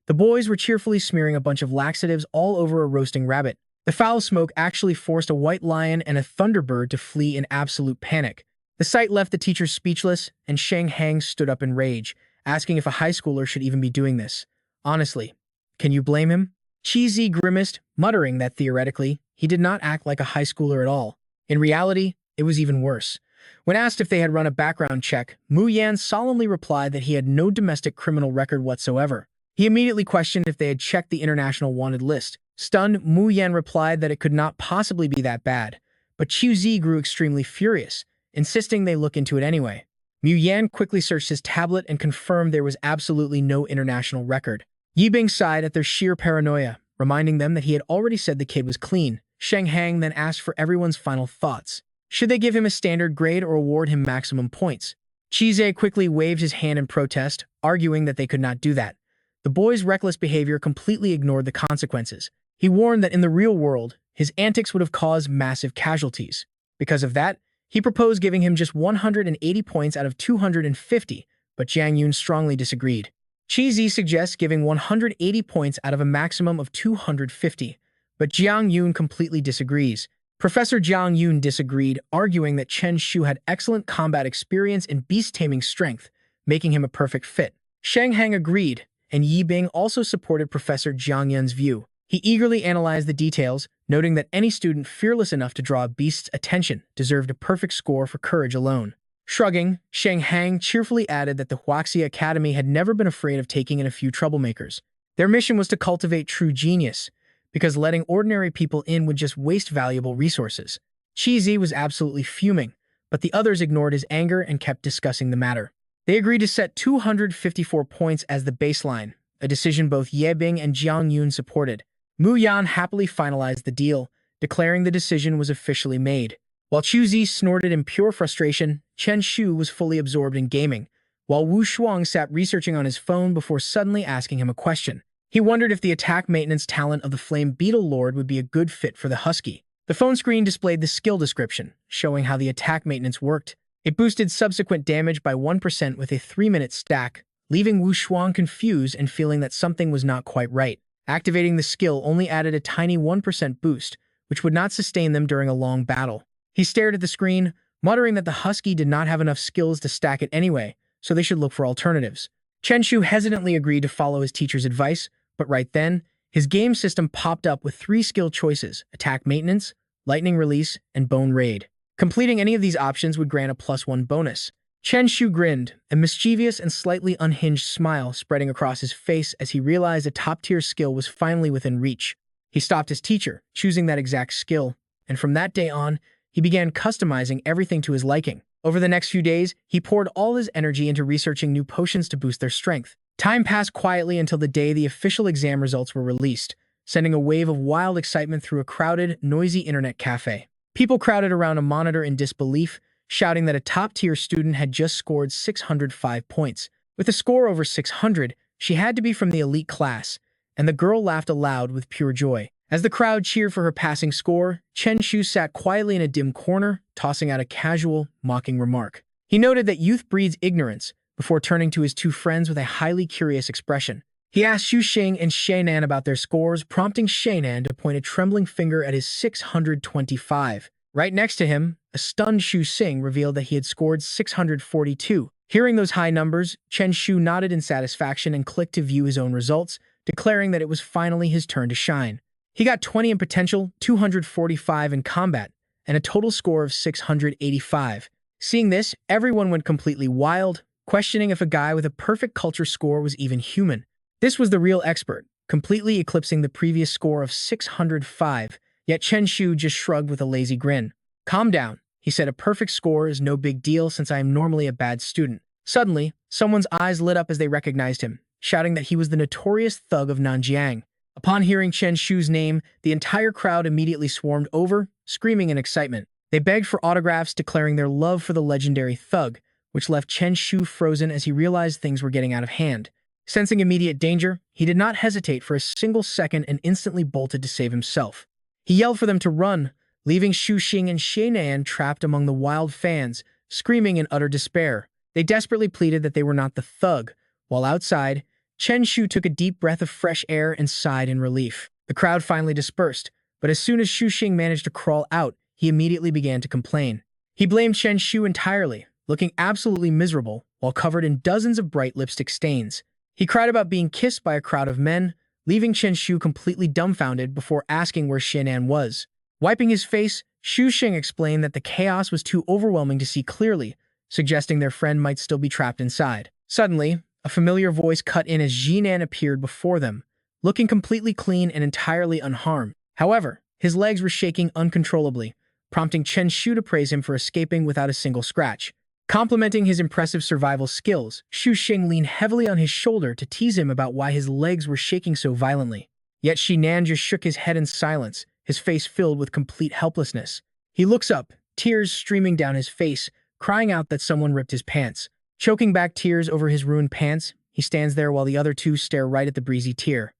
The boys were cheerfully smearing a bunch of laxatives all over a roasting rabbit. The foul smoke actually forced a white lion and a thunderbird to flee in absolute panic. The sight left the teachers speechless, and Shang Hang stood up in rage, asking if a high schooler should even be doing this. Honestly, can you blame him? Qi Zi grimaced, muttering that theoretically, he did not act like a high schooler at all. In reality, it was even worse. When asked if they had run a background check, Mu Yan solemnly replied that he had no domestic criminal record whatsoever. He immediately questioned if they had checked the international wanted list. Stunned, Mu Yan replied that it could not possibly be that bad. But Qiu Zi grew extremely furious, insisting they look into it anyway. Mu Yan quickly searched his tablet and confirmed there was absolutely no international record. Yibing sighed at their sheer paranoia, reminding them that he had already said the kid was clean. Sheng Hang then asked for everyone's final thoughts. Should they give him a standard grade or award him maximum points? Chizé quickly waved his hand in protest, arguing that they could not do that. The boy's reckless behavior completely ignored the consequences. He warned that in the real world, his antics would have caused massive casualties. Because of that, he proposed giving him just 180 points out of 250, but Jiang Yun strongly disagreed. Qi Zi suggests giving 180 points out of a maximum of 250, but Jiang Yun completely disagrees. Professor Jiang Yun disagreed, arguing that Chen Shu had excellent combat experience and beast taming strength, making him a perfect fit. Sheng Hang agreed, and Yi Bing also supported Professor Jiang Yun's view. He eagerly analyzed the details, noting that any student fearless enough to draw a beast's attention deserved a perfect score for courage alone. Shrugging, Sheng Hang cheerfully added that the Huaxia Academy had never been afraid of taking in a few troublemakers. Their mission was to cultivate true genius, because letting ordinary people in would just waste valuable resources. Qi Zi was absolutely fuming, but the others ignored his anger and kept discussing the matter. They agreed to set 254 points as the baseline, a decision both Ye Bing and Jiang Yun supported. Mu Yan happily finalized the deal, declaring the decision was officially made. While Qu Zi snorted in pure frustration, Chen Shu was fully absorbed in gaming, while Wu Shuang sat researching on his phone before suddenly asking him a question. He wondered if the attack maintenance talent of the Flame Beetle Lord would be a good fit for the Husky. The phone screen displayed the skill description, showing how the attack maintenance worked. It boosted subsequent damage by 1% with a 3-minute stack, leaving Wu Shuang confused and feeling that something was not quite right. Activating the skill only added a tiny 1% boost, which would not sustain them during a long battle. He stared at the screen, muttering that the Husky did not have enough skills to stack it anyway, so they should look for alternatives. Chen Shu hesitantly agreed to follow his teacher's advice, but right then, his game system popped up with 3 skill choices: attack maintenance, lightning release, and bone raid. Completing any of these options would grant a +1 bonus. Chen Shu grinned, a mischievous and slightly unhinged smile spreading across his face as he realized a top-tier skill was finally within reach. He stopped his teacher, choosing that exact skill, and from that day on, he began customizing everything to his liking. Over the next few days, he poured all his energy into researching new potions to boost their strength. Time passed quietly until the day the official exam results were released, sending a wave of wild excitement through a crowded, noisy internet cafe. People crowded around a monitor in disbelief, shouting that a top-tier student had just scored 605 points. With a score over 600, She had to be from the elite class, and the girl laughed aloud with pure joy. As the crowd cheered for her passing score, Chen Shu sat quietly in a dim corner, tossing out a casual, mocking remark. He noted that youth breeds ignorance, before turning to his two friends with a highly curious expression. He asked Xu Xing and Shainan about their scores, prompting Shainan to point a trembling finger at his 625. Right next to him, a stunned Xu Xing revealed that he had scored 642. Hearing those high numbers, Chen Shu nodded in satisfaction and clicked to view his own results, declaring that it was finally his turn to shine. He got 20 in potential, 245 in combat, and a total score of 685. Seeing this, everyone went completely wild, questioning if a guy with a perfect culture score was even human. This was the real expert, completely eclipsing the previous score of 605, yet Chen Shu just shrugged with a lazy grin. "Calm down," he said. "A perfect score is no big deal since I am normally a bad student." Suddenly, someone's eyes lit up as they recognized him, shouting that he was the notorious thug of Nanjiang. Upon hearing Chen Shu's name, the entire crowd immediately swarmed over, screaming in excitement. They begged for autographs, declaring their love for the legendary thug, which left Chen Shu frozen as he realized things were getting out of hand. Sensing immediate danger, he did not hesitate for a single second and instantly bolted to save himself. He yelled for them to run, leaving Xu Xing and Shainan trapped among the wild fans, screaming in utter despair. They desperately pleaded that they were not the thug, while outside, Chen Shu took a deep breath of fresh air and sighed in relief. The crowd finally dispersed, but as soon as Xu Xing managed to crawl out, he immediately began to complain. He blamed Chen Shu entirely, looking absolutely miserable while covered in dozens of bright lipstick stains. He cried about being kissed by a crowd of men, leaving Chen Shu completely dumbfounded before asking where Shainan was. Wiping his face, Xu Xing explained that the chaos was too overwhelming to see clearly, suggesting their friend might still be trapped inside. Suddenly, a familiar voice cut in as Jinan appeared before them, looking completely clean and entirely unharmed. However, his legs were shaking uncontrollably, prompting Chen Shu to praise him for escaping without a single scratch. Complimenting his impressive survival skills, Xu Xing leaned heavily on his shoulder to tease him about why his legs were shaking so violently. Yet Shinan just shook his head in silence, his face filled with complete helplessness. He looks up, tears streaming down his face, crying out that someone ripped his pants. Choking back tears over his ruined pants, he stands there while the other two stare right at the breezy tear.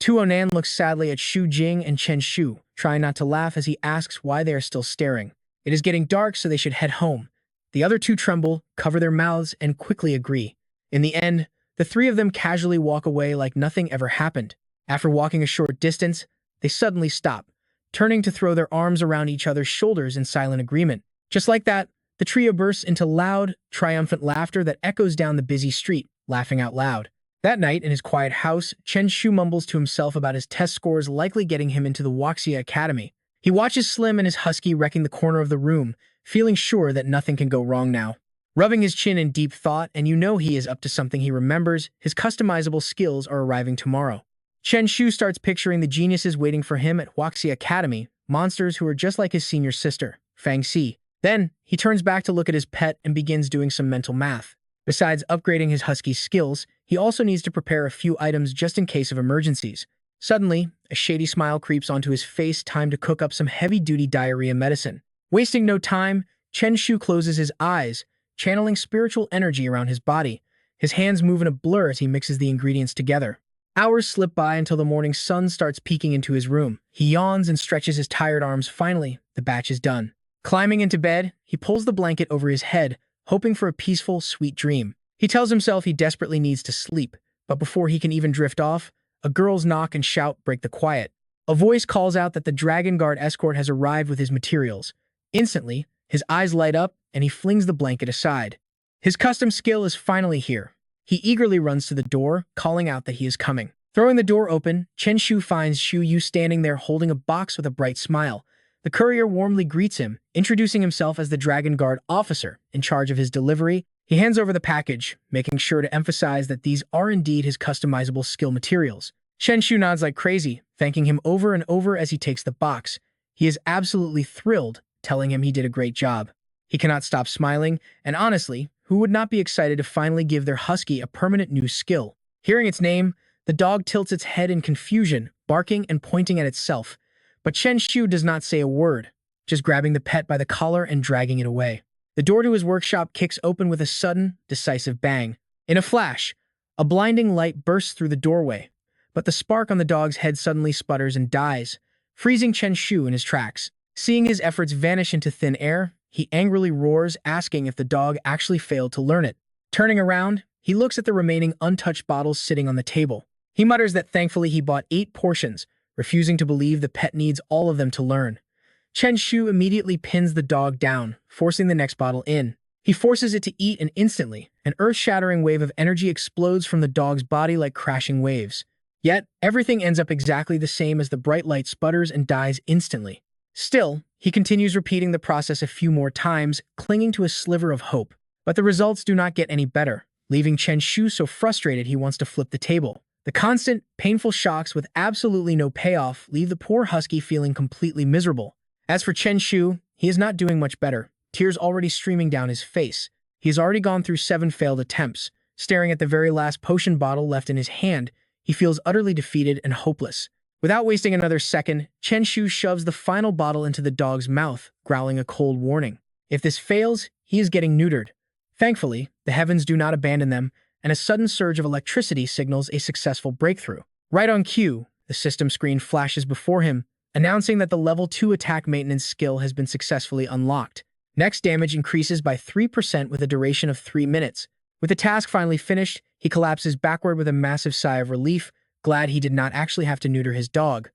Tuonan looks sadly at Xu Jing and Chen Shu, trying not to laugh as he asks why they are still staring. It is getting dark, so they should head home. The other two tremble, cover their mouths, and quickly agree. In the end, the three of them casually walk away like nothing ever happened. After walking a short distance, they suddenly stop, turning to throw their arms around each other's shoulders in silent agreement. Just like that, the trio bursts into loud, triumphant laughter that echoes down the busy street, laughing out loud. That night, in his quiet house, Chen Shu mumbles to himself about his test scores likely getting him into the Wuxia Academy. He watches Slim and his husky wrecking the corner of the room, feeling sure that nothing can go wrong now. Rubbing his chin in deep thought, and you know he is up to something. He remembers his customizable skills are arriving tomorrow. Chen Shu starts picturing the geniuses waiting for him at Wuxia Academy, monsters who are just like his senior sister, Fang Xi. Then, he turns back to look at his pet and begins doing some mental math. Besides upgrading his husky's skills, he also needs to prepare a few items just in case of emergencies. Suddenly, a shady smile creeps onto his face, time to cook up some heavy-duty diarrhea medicine. Wasting no time, Chen Shu closes his eyes, channeling spiritual energy around his body. His hands move in a blur as he mixes the ingredients together. Hours slip by until the morning sun starts peeking into his room. He yawns and stretches his tired arms. Finally, the batch is done. Climbing into bed, he pulls the blanket over his head, hoping for a peaceful, sweet dream. He tells himself he desperately needs to sleep, but before he can even drift off, a girl's knock and shout break the quiet. A voice calls out that the Dragon Guard escort has arrived with his materials. Instantly, his eyes light up and he flings the blanket aside. His custom skill is finally here. He eagerly runs to the door, calling out that he is coming. Throwing the door open, Chen Shu finds Xu Yu standing there holding a box with a bright smile. The courier warmly greets him, introducing himself as the Dragon Guard officer in charge of his delivery. He hands over the package, making sure to emphasize that these are indeed his customizable skill materials. Chen Shu nods like crazy, thanking him over and over as he takes the box. He is absolutely thrilled, telling him he did a great job. He cannot stop smiling, and honestly, who would not be excited to finally give their husky a permanent new skill? Hearing its name, the dog tilts its head in confusion, barking and pointing at itself. But Chen Shu does not say a word, just grabbing the pet by the collar and dragging it away. The door to his workshop kicks open with a sudden, decisive bang. In a flash, A blinding light bursts through the doorway, but the spark on the dog's head suddenly sputters and dies, freezing Chen Shu in his tracks. Seeing his efforts vanish into thin air, he angrily roars, asking if the dog actually failed to learn it. Turning around, he looks at the remaining untouched bottles sitting on the table. He mutters that thankfully he bought 8 portions, refusing to believe the pet needs all of them to learn. Chen Shu immediately pins the dog down, forcing the next bottle in. He forces it to eat, and instantly, an earth-shattering wave of energy explodes from the dog's body like crashing waves. Yet, everything ends up exactly the same as the bright light sputters and dies instantly. Still, he continues repeating the process a few more times, clinging to a sliver of hope. But the results do not get any better, leaving Chen Shu so frustrated he wants to flip the table. The constant, painful shocks with absolutely no payoff leave the poor husky feeling completely miserable. As for Chen Shu, he is not doing much better, tears already streaming down his face. He has already gone through 7 failed attempts. Staring at the very last potion bottle left in his hand, he feels utterly defeated and hopeless. Without wasting another second, Chen Shu shoves the final bottle into the dog's mouth, growling a cold warning. If this fails, he is getting neutered. Thankfully, the heavens do not abandon them, and a sudden surge of electricity signals a successful breakthrough. Right on cue, the system screen flashes before him, announcing that the Level 2 attack maintenance skill has been successfully unlocked. Next damage increases by 3% with a duration of 3 minutes. With the task finally finished, he collapses backward with a massive sigh of relief, glad he did not actually have to neuter his dog.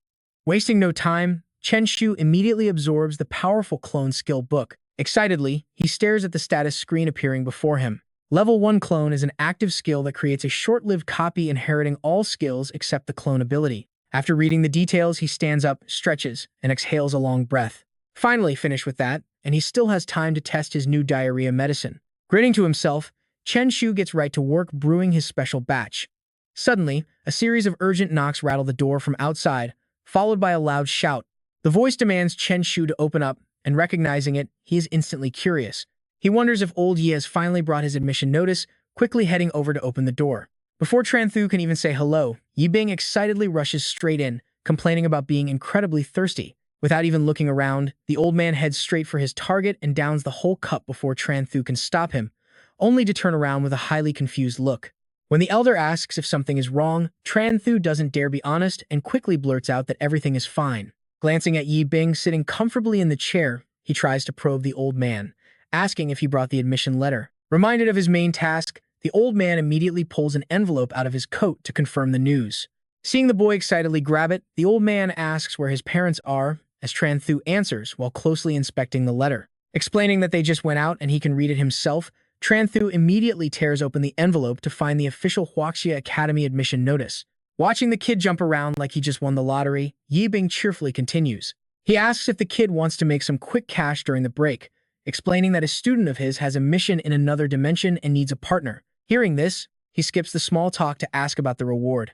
Wasting no time, Chen Shu immediately absorbs the powerful clone skill book. Excitedly, he stares at the status screen appearing before him. Level 1 clone is an active skill that creates a short-lived copy inheriting all skills except the clone ability. After reading the details, he stands up, stretches, and exhales a long breath. Finally finished with that, and he still has time to test his new diarrhea medicine. Grinning to himself, Chen Shu gets right to work brewing his special batch. Suddenly, a series of urgent knocks rattle the door from outside, followed by a loud shout. The voice demands Chen Shu to open up, and recognizing it, he is instantly curious. He wonders if old Ye has finally brought his admission notice, quickly heading over to open the door. Before Tran Thu can even say hello, Yi Bing excitedly rushes straight in, complaining about being incredibly thirsty. Without even looking around, the old man heads straight for his target and downs the whole cup before Tran Thu can stop him, only to turn around with a highly confused look. When the elder asks if something is wrong, Tran Thu doesn't dare be honest and quickly blurts out that everything is fine. Glancing at Yi Bing sitting comfortably in the chair, he tries to probe the old man, asking if he brought the admission letter. Reminded of his main task, the old man immediately pulls an envelope out of his coat to confirm the news. Seeing the boy excitedly grab it, the old man asks where his parents are, as Tran Thu answers while closely inspecting the letter. Explaining that they just went out and he can read it himself, Tran Thu immediately tears open the envelope to find the official Huaxia Academy admission notice. Watching the kid jump around like he just won the lottery, Yi Bing cheerfully continues. He asks if the kid wants to make some quick cash during the break, explaining that a student of his has a mission in another dimension and needs a partner. Hearing this, he skips the small talk to ask about the reward.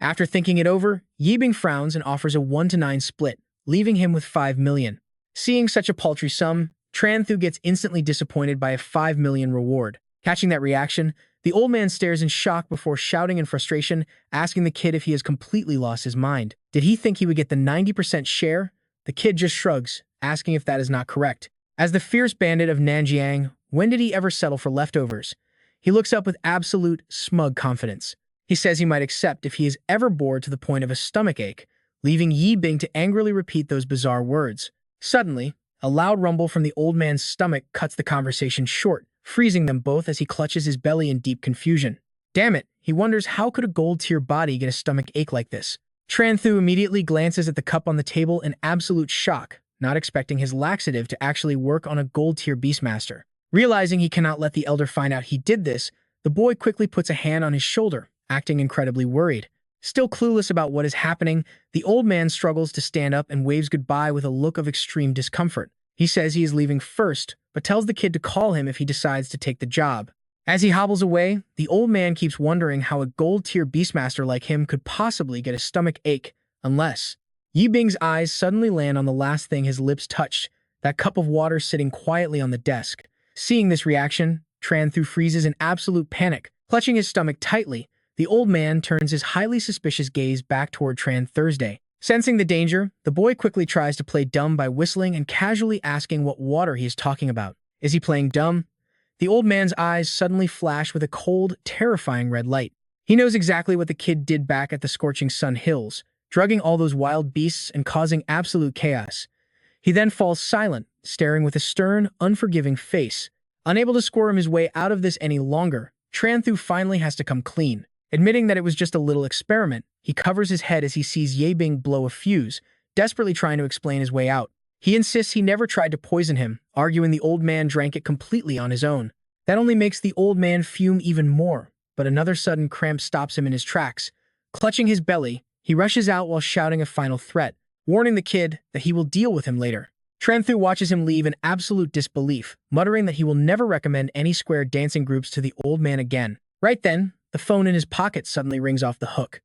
After thinking it over, Yi Bing frowns and offers a 1-to-9 split, leaving him with 5 million. Seeing such a paltry sum, Tran Thu gets instantly disappointed by a 5 million reward. Catching that reaction, the old man stares in shock before shouting in frustration, asking the kid if he has completely lost his mind. Did he think he would get the 90% share? The kid just shrugs, asking if that is not correct. As the fierce bandit of Nanjiang, when did he ever settle for leftovers? He looks up with absolute, smug confidence. He says he might accept if he is ever bored to the point of a stomachache, leaving Yi Bing to angrily repeat those bizarre words. Suddenly, a loud rumble from the old man's stomach cuts the conversation short, freezing them both as he clutches his belly in deep confusion. Damn it, he wonders how could a gold-tier body get a stomach ache like this. Tran Thu immediately glances at the cup on the table in absolute shock, not expecting his laxative to actually work on a gold-tier beastmaster. Realizing he cannot let the elder find out he did this, the boy quickly puts a hand on his shoulder, acting incredibly worried. Still clueless about what is happening, the old man struggles to stand up and waves goodbye with a look of extreme discomfort. He says he is leaving first, but tells the kid to call him if he decides to take the job. As he hobbles away, the old man keeps wondering how a gold-tier beastmaster like him could possibly get a stomach ache, unless... Yi Bing's eyes suddenly land on the last thing his lips touched, that cup of water sitting quietly on the desk. Seeing this reaction, Tran Thu freezes in absolute panic. Clutching his stomach tightly, the old man turns his highly suspicious gaze back toward Tran Thursday. Sensing the danger, the boy quickly tries to play dumb by whistling and casually asking what water he is talking about. Is he playing dumb? The old man's eyes suddenly flash with a cold, terrifying red light. He knows exactly what the kid did back at the Scorching Sun Hills, drugging all those wild beasts and causing absolute chaos. He then falls silent, staring with a stern, unforgiving face. Unable to squirm his way out of this any longer, Tran Thu finally has to come clean. Admitting that it was just a little experiment, he covers his head as he sees Ye Bing blow a fuse, desperately trying to explain his way out. He insists he never tried to poison him, arguing the old man drank it completely on his own. That only makes the old man fume even more, but another sudden cramp stops him in his tracks. Clutching his belly, he rushes out while shouting a final threat, warning the kid that he will deal with him later. Tran Thu watches him leave in absolute disbelief, muttering that he will never recommend any square dancing groups to the old man again. Right then, the phone in his pocket suddenly rings off the hook.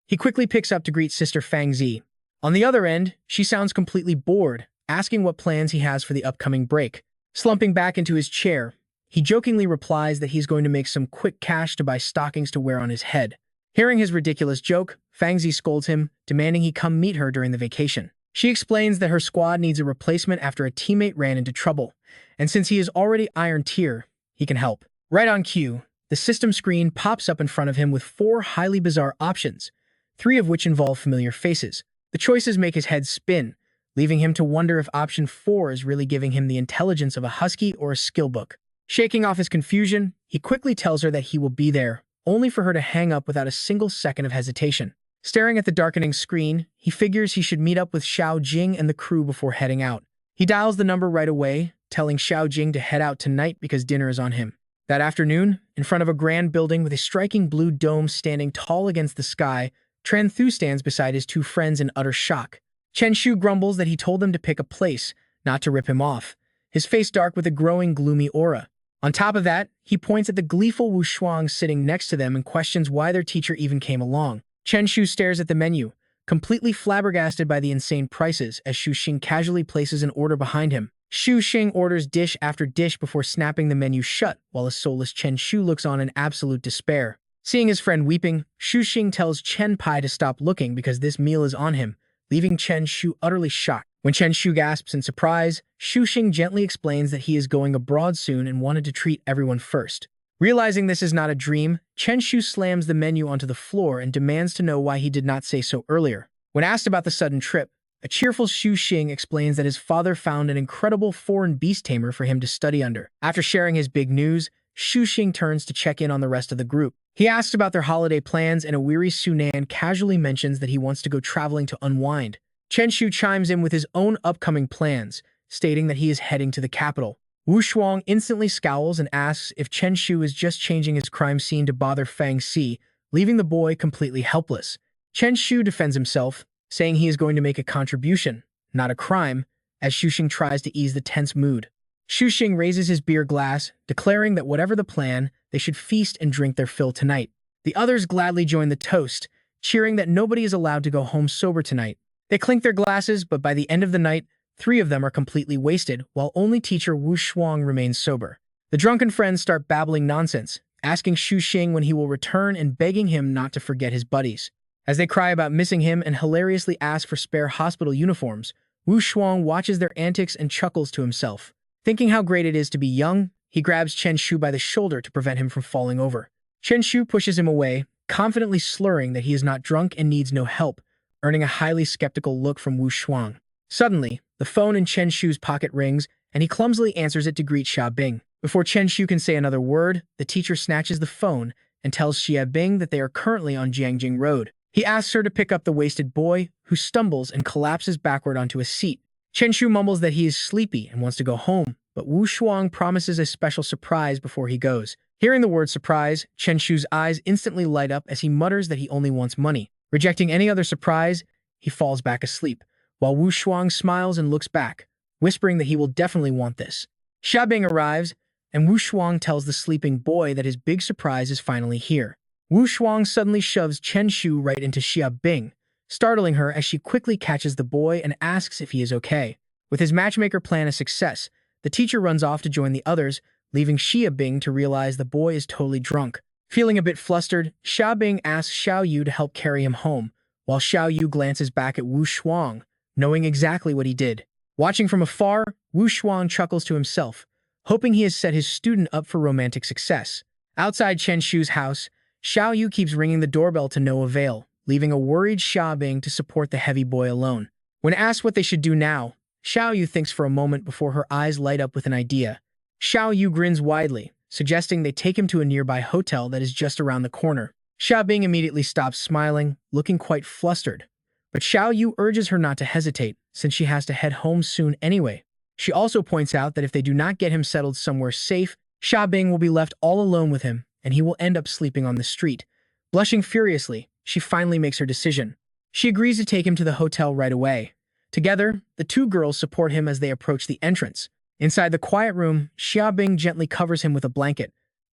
He quickly picks up to greet Sister Fang Zi. On the other end, she sounds completely bored, asking what plans he has for the upcoming break. Slumping back into his chair, he jokingly replies that he's going to make some quick cash to buy stockings to wear on his head. Hearing his ridiculous joke, Fang Zi scolds him, demanding he come meet her during the vacation. She explains that her squad needs a replacement after a teammate ran into trouble, and since he is already Iron Tier, he can help. Right on cue, the system screen pops up in front of him with 4 highly bizarre options, 3 of which involve familiar faces. The choices make his head spin, leaving him to wonder if option 4 is really giving him the intelligence of a husky or a skill book. Shaking off his confusion, he quickly tells her that he will be there, only for her to hang up without a single second of hesitation. Staring at the darkening screen, he figures he should meet up with Xiao Jing and the crew before heading out. He dials the number right away, telling Xiao Jing to head out tonight because dinner is on him. That afternoon, in front of a grand building with a striking blue dome standing tall against the sky, Tran Thu stands beside his 2 friends in utter shock. Chen Shu grumbles that he told them to pick a place, not to rip him off, his face dark with a growing gloomy aura. On top of that, he points at the gleeful Wu Shuang sitting next to them and questions why their teacher even came along. Chen Shu stares at the menu, completely flabbergasted by the insane prices as Xu Xing casually places an order behind him. Xu Xing orders dish after dish before snapping the menu shut, while a soulless Chen Shu looks on in absolute despair. Seeing his friend weeping, Xu Xing tells Chen Pai to stop looking because this meal is on him, leaving Chen Shu utterly shocked. When Chen Shu gasps in surprise, Xu Xing gently explains that he is going abroad soon and wanted to treat everyone first. Realizing this is not a dream, Chen Shu slams the menu onto the floor and demands to know why he did not say so earlier. When asked about the sudden trip, a cheerful Xu Xing explains that his father found an incredible foreign beast tamer for him to study under. After sharing his big news, Xu Xing turns to check in on the rest of the group. He asks about their holiday plans, and a weary Sunan casually mentions that he wants to go traveling to unwind. Chen Shu chimes in with his own upcoming plans, stating that he is heading to the capital. Wu Shuang instantly scowls and asks if Chen Shu is just changing his crime scene to bother Fang Xi, leaving the boy completely helpless. Chen Shu defends himself, saying he is going to make a contribution, not a crime, as Xu Xing tries to ease the tense mood. Xu Xing raises his beer glass, declaring that whatever the plan, they should feast and drink their fill tonight. The others gladly join the toast, cheering that nobody is allowed to go home sober tonight. They clink their glasses, but by the end of the night, 3 of them are completely wasted, while only teacher Wu Shuang remains sober. The drunken friends start babbling nonsense, asking Xu Xing when he will return and begging him not to forget his buddies. As they cry about missing him and hilariously ask for spare hospital uniforms, Wu Shuang watches their antics and chuckles to himself. Thinking how great it is to be young, he grabs Chen Shu by the shoulder to prevent him from falling over. Chen Shu pushes him away, confidently slurring that he is not drunk and needs no help, earning a highly skeptical look from Wu Shuang. Suddenly, the phone in Chen Shu's pocket rings, and he clumsily answers it to greet Xia Bing. Before Chen Shu can say another word, the teacher snatches the phone and tells Xia Bing that they are currently on Jiangjing Road. He asks her to pick up the wasted boy, who stumbles and collapses backward onto a seat. Chen Shu mumbles that he is sleepy and wants to go home, but Wu Shuang promises a special surprise before he goes. Hearing the word surprise, Chen Shu's eyes instantly light up as he mutters that he only wants money. Rejecting any other surprise, he falls back asleep, while Wu Shuang smiles and looks back, whispering that he will definitely want this. Xia Bing arrives, and Wu Shuang tells the sleeping boy that his big surprise is finally here. Wu Shuang suddenly shoves Chen Shu right into Xia Bing, startling her as she quickly catches the boy and asks if he is okay. With his matchmaker plan a success, the teacher runs off to join the others, leaving Xia Bing to realize the boy is totally drunk. Feeling a bit flustered, Xia Bing asks Xiao Yu to help carry him home, while Xiao Yu glances back at Wu Shuang, knowing exactly what he did. Watching from afar, Wu Shuang chuckles to himself, hoping he has set his student up for romantic success. Outside Chen Shu's house, Xiao Yu keeps ringing the doorbell to no avail, leaving a worried Xia Bing to support the heavy boy alone. When asked what they should do now, Xiao Yu thinks for a moment before her eyes light up with an idea. Xiao Yu grins widely, suggesting they take him to a nearby hotel that is just around the corner. Xia Bing immediately stops smiling, looking quite flustered. But Xiao Yu urges her not to hesitate, since she has to head home soon anyway. She also points out that if they do not get him settled somewhere safe, Xia Bing will be left all alone with him, and he will end up sleeping on the street. Blushing furiously, she finally makes her decision. She agrees to take him to the hotel right away. Together, the two girls support him as they approach the entrance. Inside the quiet room, Xia Bing gently covers him with a blanket.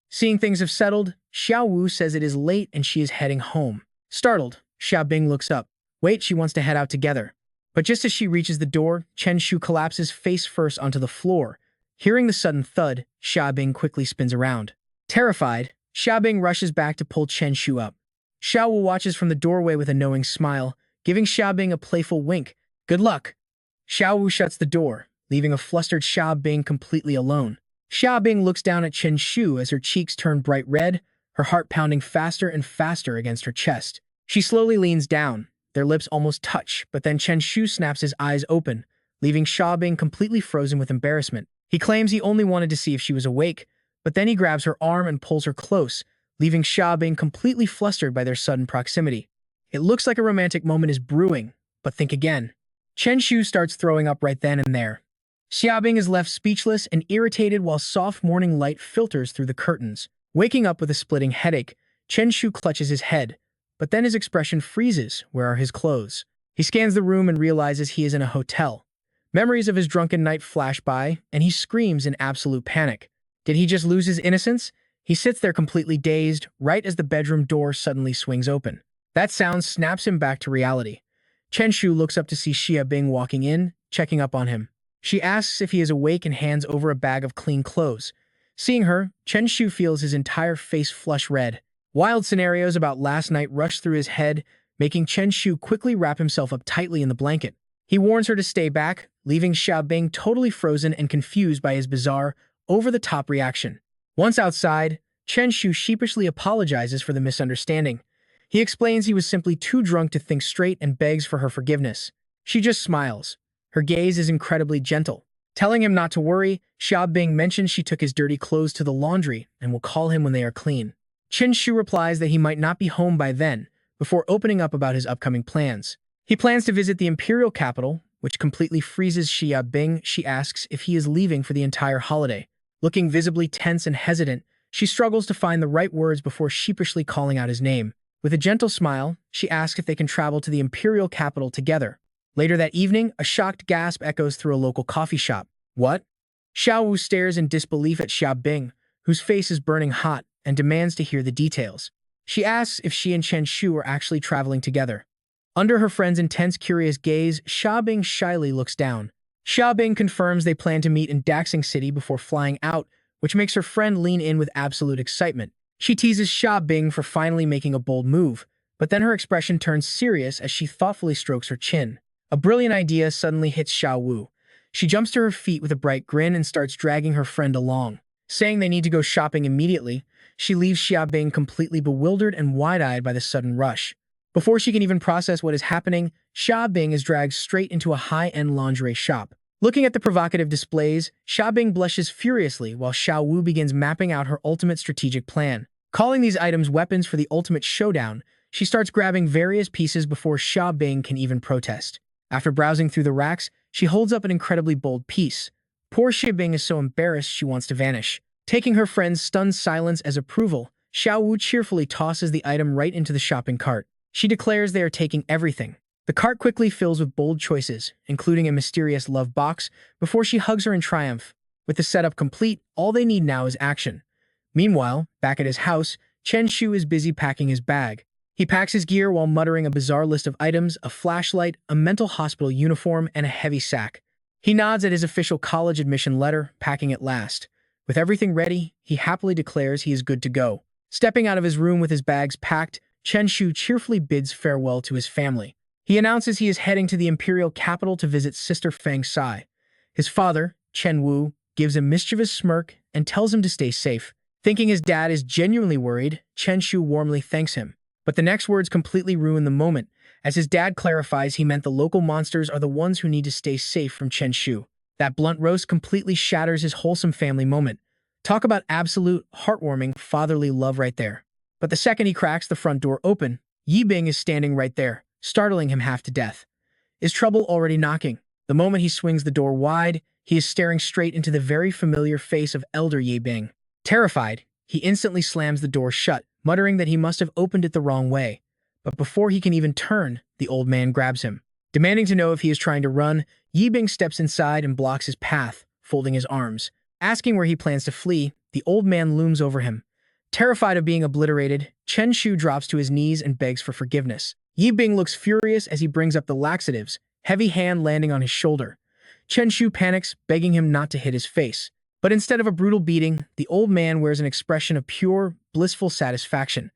Seeing things have settled, Xiao Wu says it is late and she is heading home. Startled, Xia Bing looks up. Wait, she wants to head out together. But just as she reaches the door, Chen Shu collapses face first onto the floor. Hearing the sudden thud, Xia Bing quickly spins around. Terrified, Xia Bing rushes back to pull Chen Shu up. Xiao Wu watches from the doorway with a knowing smile, giving Xia Bing a playful wink. Good luck. Xiao Wu shuts the door, leaving a flustered Xia Bing completely alone. Xia Bing looks down at Chen Shu as her cheeks turn bright red, her heart pounding faster and faster against her chest. She slowly leans down. Their lips almost touch, but then Chen Shu snaps his eyes open, leaving Xia Bing completely frozen with embarrassment. He claims he only wanted to see if she was awake, but then he grabs her arm and pulls her close, leaving Xia Bing completely flustered by their sudden proximity. It looks like a romantic moment is brewing, but think again. Chen Shu starts throwing up right then and there. Xia Bing is left speechless and irritated while soft morning light filters through the curtains. Waking up with a splitting headache, Chen Shu clutches his head, but then his expression freezes. Where are his clothes? He scans the room and realizes he is in a hotel. Memories of his drunken night flash by, and he screams in absolute panic. Did he just lose his innocence? He sits there completely dazed, right as the bedroom door suddenly swings open. That sound snaps him back to reality. Chen Shu looks up to see Xia Bing walking in, checking up on him. She asks if he is awake and hands over a bag of clean clothes. Seeing her, Chen Shu feels his entire face flush red. Wild scenarios about last night rush through his head, making Chen Shu quickly wrap himself up tightly in the blanket. He warns her to stay back, leaving Xia Bing totally frozen and confused by his bizarre, over-the-top reaction. Once outside, Chen Shu sheepishly apologizes for the misunderstanding. He explains he was simply too drunk to think straight and begs for her forgiveness. She just smiles. Her gaze is incredibly gentle. Telling him not to worry, Xia Bing mentions she took his dirty clothes to the laundry and will call him when they are clean. Chen Shu replies that he might not be home by then, before opening up about his upcoming plans. He plans to visit the imperial capital, which completely freezes Xia Bing. She asks if he is leaving for the entire holiday. Looking visibly tense and hesitant, she struggles to find the right words before sheepishly calling out his name. With a gentle smile, she asks if they can travel to the imperial capital together. Later that evening, a shocked gasp echoes through a local coffee shop. What? Xiao Wu stares in disbelief at Xia Bing, whose face is burning hot, and demands to hear the details. She asks if she and Chen Shu are actually traveling together. Under her friend's intense, curious gaze, Xia Bing shyly looks down. Xia Bing confirms they plan to meet in Daxing City before flying out, which makes her friend lean in with absolute excitement. She teases Xia Bing for finally making a bold move, but then her expression turns serious as she thoughtfully strokes her chin. A brilliant idea suddenly hits Xiao Wu. She jumps to her feet with a bright grin and starts dragging her friend along. Saying they need to go shopping immediately, she leaves Xia Bing completely bewildered and wide-eyed by the sudden rush. Before she can even process what is happening, Xia Bing is dragged straight into a high-end lingerie shop. Looking at the provocative displays, Xia Bing blushes furiously while Xiao Wu begins mapping out her ultimate strategic plan. Calling these items weapons for the ultimate showdown, she starts grabbing various pieces before Xia Bing can even protest. After browsing through the racks, she holds up an incredibly bold piece. Poor Xia Bing is so embarrassed she wants to vanish. Taking her friend's stunned silence as approval, Xiao Wu cheerfully tosses the item right into the shopping cart. She declares they are taking everything. The cart quickly fills with bold choices, including a mysterious love box, before she hugs her in triumph. With the setup complete, all they need now is action. Meanwhile, back at his house, Chen Shu is busy packing his bag. He packs his gear while muttering a bizarre list of items, a flashlight, a mental hospital uniform, and a heavy sack. He nods at his official college admission letter, packing it last. With everything ready, he happily declares he is good to go. Stepping out of his room with his bags packed, Chen Shu cheerfully bids farewell to his family. He announces he is heading to the imperial capital to visit Sister Feng Sai. His father, Chen Wu, gives a mischievous smirk and tells him to stay safe. Thinking his dad is genuinely worried, Chen Shu warmly thanks him. But the next words completely ruin the moment, as his dad clarifies he meant the local monsters are the ones who need to stay safe from Chen Shu. That blunt roast completely shatters his wholesome family moment. Talk about absolute, heartwarming, fatherly love right there. But the second he cracks the front door open, Yi Bing is standing right there, startling him half to death. Is trouble already knocking? The moment he swings the door wide, he is staring straight into the very familiar face of elder Yi Bing. Terrified, he instantly slams the door shut, muttering that he must have opened it the wrong way. But before he can even turn, the old man grabs him. Demanding to know if he is trying to run, Yi Bing steps inside and blocks his path, folding his arms. Asking where he plans to flee, the old man looms over him. Terrified of being obliterated, Chen Shu drops to his knees and begs for forgiveness. Yi Bing looks furious as he brings up the laxatives, heavy hand landing on his shoulder. Chen Shu panics, begging him not to hit his face. But instead of a brutal beating, the old man wears an expression of pure, blissful satisfaction.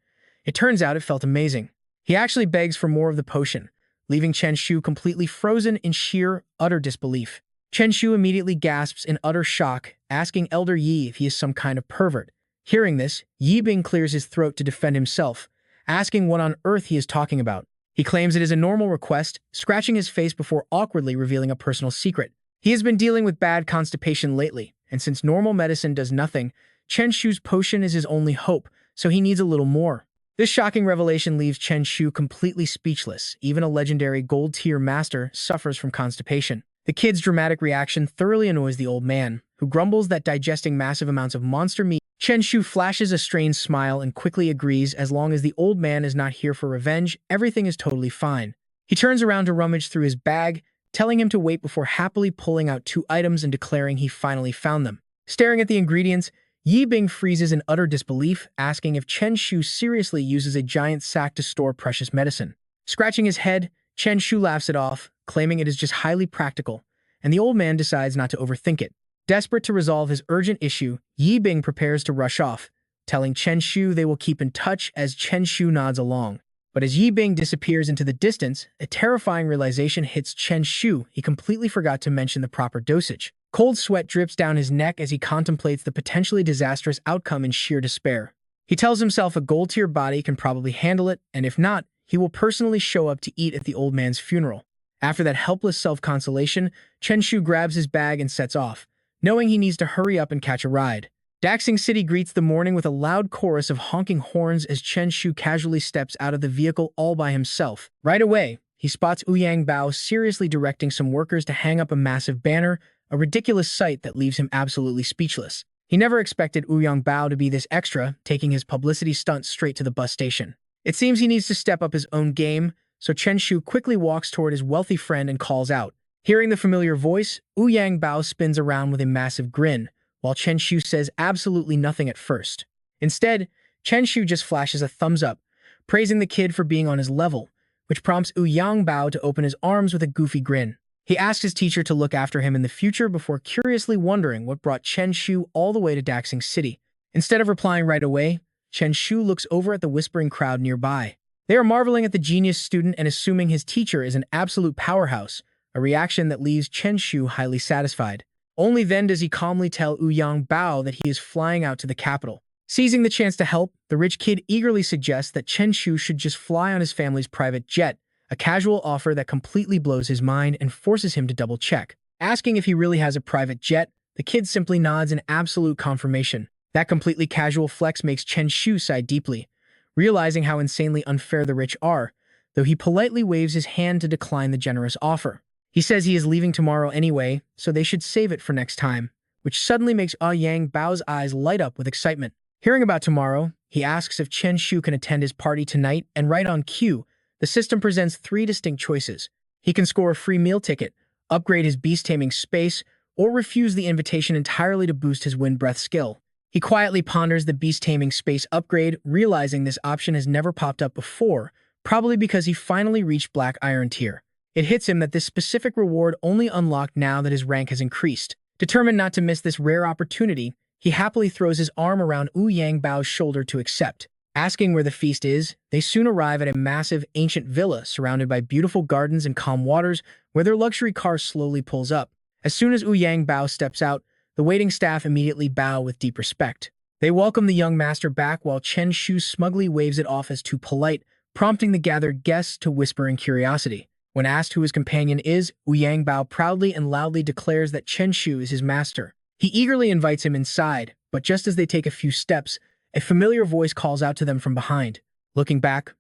It turns out it felt amazing. He actually begs for more of the potion, leaving Chen Shu completely frozen in sheer, utter disbelief. Chen Shu immediately gasps in utter shock, asking Elder Yi if he is some kind of pervert. Hearing this, Yi Bing clears his throat to defend himself, asking what on earth he is talking about. He claims it is a normal request, scratching his face before awkwardly revealing a personal secret. He has been dealing with bad constipation lately, and since normal medicine does nothing, Chen Shu's potion is his only hope, so he needs a little more. This shocking revelation leaves Chen Shu completely speechless. Even a legendary gold-tier master suffers from constipation. The kid's dramatic reaction thoroughly annoys the old man, who grumbles that digesting massive amounts of monster meat. Chen Shu flashes a strained smile and quickly agrees as long as the old man is not here for revenge, everything is totally fine. He turns around to rummage through his bag, telling him to wait before happily pulling out 2 items and declaring he finally found them. Staring at the ingredients, Yi Bing freezes in utter disbelief, asking if Chen Shu seriously uses a giant sack to store precious medicine. Scratching his head, Chen Shu laughs it off, claiming it is just highly practical, and the old man decides not to overthink it. Desperate to resolve his urgent issue, Yi Bing prepares to rush off, telling Chen Shu they will keep in touch as Chen Shu nods along. But as Yi Bing disappears into the distance, a terrifying realization hits Chen Shu. He completely forgot to mention the proper dosage. Cold sweat drips down his neck as he contemplates the potentially disastrous outcome in sheer despair. He tells himself a gold-tier body can probably handle it, and if not, he will personally show up to eat at the old man's funeral. After that helpless self-consolation, Chen Shu grabs his bag and sets off, knowing he needs to hurry up and catch a ride. Daxing City greets the morning with a loud chorus of honking horns as Chen Shu casually steps out of the vehicle all by himself. Right away, he spots Ouyang Bao seriously directing some workers to hang up a massive banner, a ridiculous sight that leaves him absolutely speechless. He never expected Ouyang Bao to be this extra, taking his publicity stunt straight to the bus station. It seems he needs to step up his own game, so Chen Shu quickly walks toward his wealthy friend and calls out. Hearing the familiar voice, Ouyang Bao spins around with a massive grin, while Chen Shu says absolutely nothing at first. Instead, Chen Shu just flashes a thumbs up, praising the kid for being on his level, which prompts Ouyang Bao to open his arms with a goofy grin. He asks his teacher to look after him in the future before curiously wondering what brought Chen Shu all the way to Daxing City. Instead of replying right away, Chen Shu looks over at the whispering crowd nearby. They are marveling at the genius student and assuming his teacher is an absolute powerhouse, a reaction that leaves Chen Shu highly satisfied. Only then does he calmly tell Ouyang Bao that he is flying out to the capital. Seizing the chance to help, the rich kid eagerly suggests that Chen Shu should just fly on his family's private jet, a casual offer that completely blows his mind and forces him to double-check. Asking if he really has a private jet, the kid simply nods in absolute confirmation. That completely casual flex makes Chen Shu sigh deeply, realizing how insanely unfair the rich are, though he politely waves his hand to decline the generous offer. He says he is leaving tomorrow anyway, so they should save it for next time, which suddenly makes Ouyang Bao's eyes light up with excitement. Hearing about tomorrow, he asks if Chen Shu can attend his party tonight, and right on cue, the system presents 3 distinct choices. He can score a free meal ticket, upgrade his beast taming space, or refuse the invitation entirely to boost his wind breath skill. He quietly ponders the beast taming space upgrade, realizing this option has never popped up before, probably because he finally reached Black Iron tier. It hits him that this specific reward only unlocked now that his rank has increased. Determined not to miss this rare opportunity, he happily throws his arm around Ouyang Bao's shoulder to accept. Asking where the feast is, they soon arrive at a massive, ancient villa surrounded by beautiful gardens and calm waters where their luxury car slowly pulls up. As soon as Ouyang Bao steps out, the waiting staff immediately bow with deep respect. They welcome the young master back while Chen Shu smugly waves it off as too polite, prompting the gathered guests to whisper in curiosity. When asked who his companion is, Yang Bao proudly and loudly declares that Chen Shu is his master. He eagerly invites him inside, but just as they take a few steps, a familiar voice calls out to them from behind. Looking back,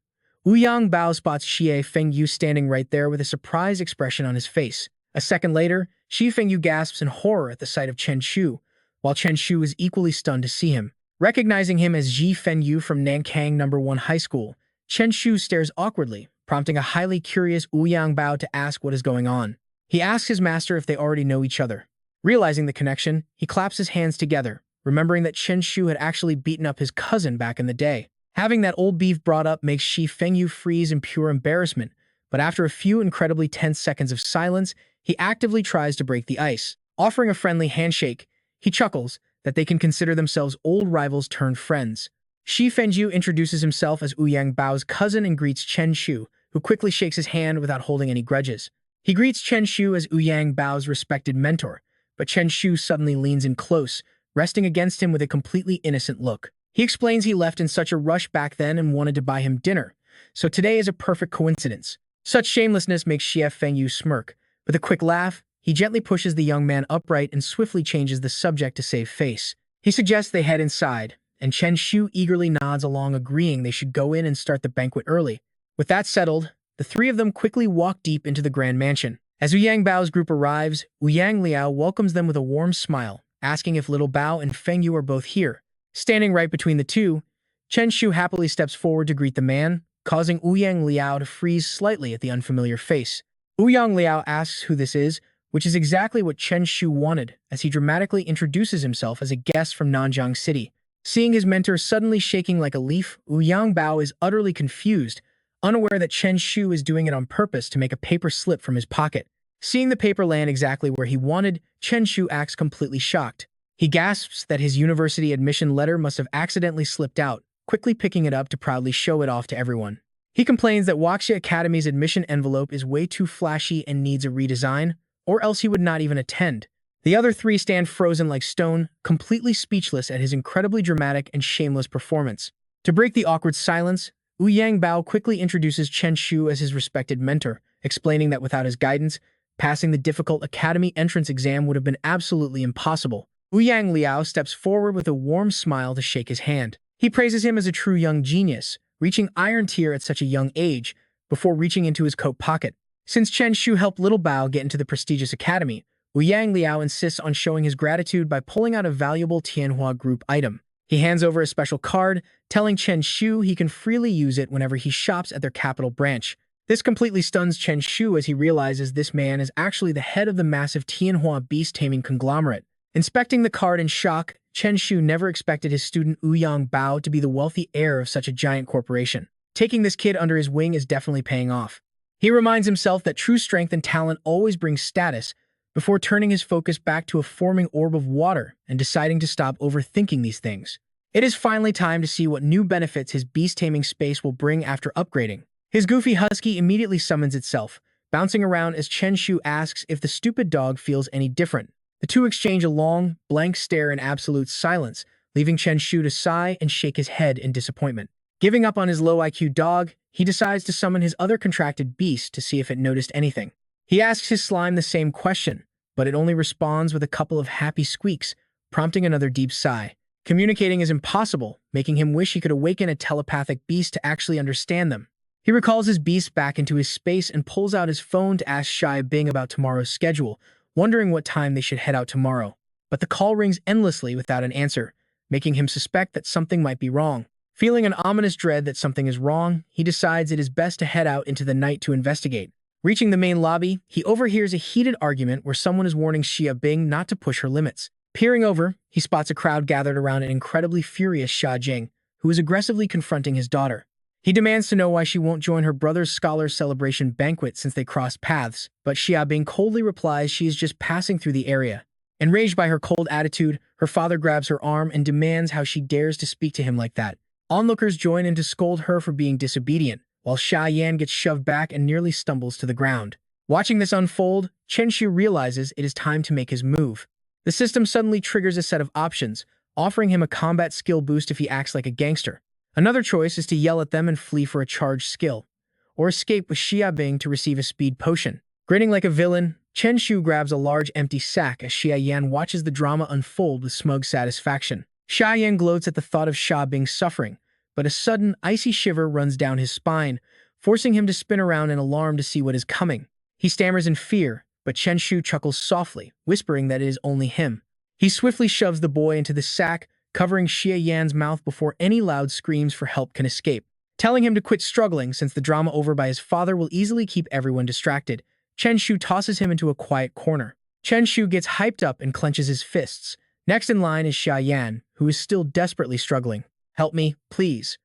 Yang Bao spots Xie Fengyu standing right there with a surprised expression on his face. A second later, Xie Fengyu gasps in horror at the sight of Chen Shu, while Chen Shu is equally stunned to see him. Recognizing him as Ji Fengyu from Nankang No. 1 High School, Chen Shu stares awkwardly, prompting a highly curious Yang Bao to ask what is going on. He asks his master if they already know each other. Realizing the connection, he claps his hands together, remembering that Chen Shu had actually beaten up his cousin back in the day. Having that old beef brought up makes Xi Fengyu freeze in pure embarrassment, but after a few incredibly tense seconds of silence, he actively tries to break the ice. Offering a friendly handshake, he chuckles that they can consider themselves old rivals turned friends. Xi Fengyu introduces himself as Yang Bao's cousin and greets Chen Shu, who quickly shakes his hand without holding any grudges. He greets Chen Shu as Yang Bao's respected mentor, but Chen Shu suddenly leans in close, resting against him with a completely innocent look. He explains he left in such a rush back then and wanted to buy him dinner, so today is a perfect coincidence. Such shamelessness makes Xie Fengyu smirk. With a quick laugh, he gently pushes the young man upright and swiftly changes the subject to save face. He suggests they head inside, and Chen Shu eagerly nods along, agreeing they should go in and start the banquet early. With that settled, the three of them quickly walk deep into the grand mansion. As Yang Bao's group arrives, Yang Liao welcomes them with a warm smile, asking if little Bao and Fengyu are both here. Standing right between the two, Chen Shu happily steps forward to greet the man, causing Yang Liao to freeze slightly at the unfamiliar face. Yang Liao asks who this is, which is exactly what Chen Shu wanted, as he dramatically introduces himself as a guest from Nanjiang City. Seeing his mentor suddenly shaking like a leaf, Yang Bao is utterly confused, unaware that Chen Shu is doing it on purpose to make a paper slip from his pocket. Seeing the paper land exactly where he wanted, Chen Shu acts completely shocked. He gasps that his university admission letter must have accidentally slipped out, quickly picking it up to proudly show it off to everyone. He complains that Wuxia Academy's admission envelope is way too flashy and needs a redesign, or else he would not even attend. The other three stand frozen like stone, completely speechless at his incredibly dramatic and shameless performance. To break the awkward silence, Yang Bao quickly introduces Chen Shu as his respected mentor, explaining that without his guidance, passing the difficult academy entrance exam would have been absolutely impossible. Yang Liao steps forward with a warm smile to shake his hand. He praises him as a true young genius, reaching Iron Tier at such a young age, before reaching into his coat pocket. Since Chen Shu helped little Bao get into the prestigious academy, Yang Liao insists on showing his gratitude by pulling out a valuable Tianhua group item. He hands over a special card, telling Chen Shu he can freely use it whenever he shops at their capital branch. This completely stuns Chen Shu as he realizes this man is actually the head of the massive Tianhua Beast Taming conglomerate. Inspecting the card in shock, Chen Shu never expected his student Yang Bao to be the wealthy heir of such a giant corporation. Taking this kid under his wing is definitely paying off. He reminds himself that true strength and talent always bring status, before turning his focus back to a forming orb of water and deciding to stop overthinking these things. It is finally time to see what new benefits his beast taming space will bring after upgrading. His goofy husky immediately summons itself, bouncing around as Chen Shu asks if the stupid dog feels any different. The two exchange a long, blank stare in absolute silence, leaving Chen Shu to sigh and shake his head in disappointment. Giving up on his low IQ dog, he decides to summon his other contracted beast to see if it noticed anything. He asks his slime the same question, but it only responds with a couple of happy squeaks, prompting another deep sigh. Communicating is impossible, making him wish he could awaken a telepathic beast to actually understand them. He recalls his beast back into his space and pulls out his phone to ask Shia Bing about tomorrow's schedule, wondering what time they should head out tomorrow. But the call rings endlessly without an answer, making him suspect that something might be wrong. Feeling an ominous dread that something is wrong, he decides it is best to head out into the night to investigate. Reaching the main lobby, he overhears a heated argument where someone is warning Xia Bing not to push her limits. Peering over, he spots a crowd gathered around an incredibly furious Xia Jing, who is aggressively confronting his daughter. He demands to know why she won't join her brother's scholar celebration banquet since they crossed paths, but Xia Bing coldly replies she is just passing through the area. Enraged by her cold attitude, her father grabs her arm and demands how she dares to speak to him like that. Onlookers join in to scold her for being disobedient, while Xia Yan gets shoved back and nearly stumbles to the ground. Watching this unfold, Chen Shu realizes it is time to make his move. The system suddenly triggers a set of options, offering him a combat skill boost if he acts like a gangster. Another choice is to yell at them and flee for a charged skill, or escape with Xia Bing to receive a speed potion. Grinning like a villain, Chen Shu grabs a large empty sack as Xia Yan watches the drama unfold with smug satisfaction. Xia Yan gloats at the thought of Xia Bing's suffering, but a sudden, icy shiver runs down his spine, forcing him to spin around in alarm to see what is coming. He stammers in fear, but Chen Shu chuckles softly, whispering that it is only him. He swiftly shoves the boy into the sack, covering Xia Yan's mouth before any loud screams for help can escape. Telling him to quit struggling since the drama over by his father will easily keep everyone distracted, Chen Shu tosses him into a quiet corner. Chen Shu gets hyped up and clenches his fists. Next in line is Xia Yan, who is still desperately struggling. "Help me, please."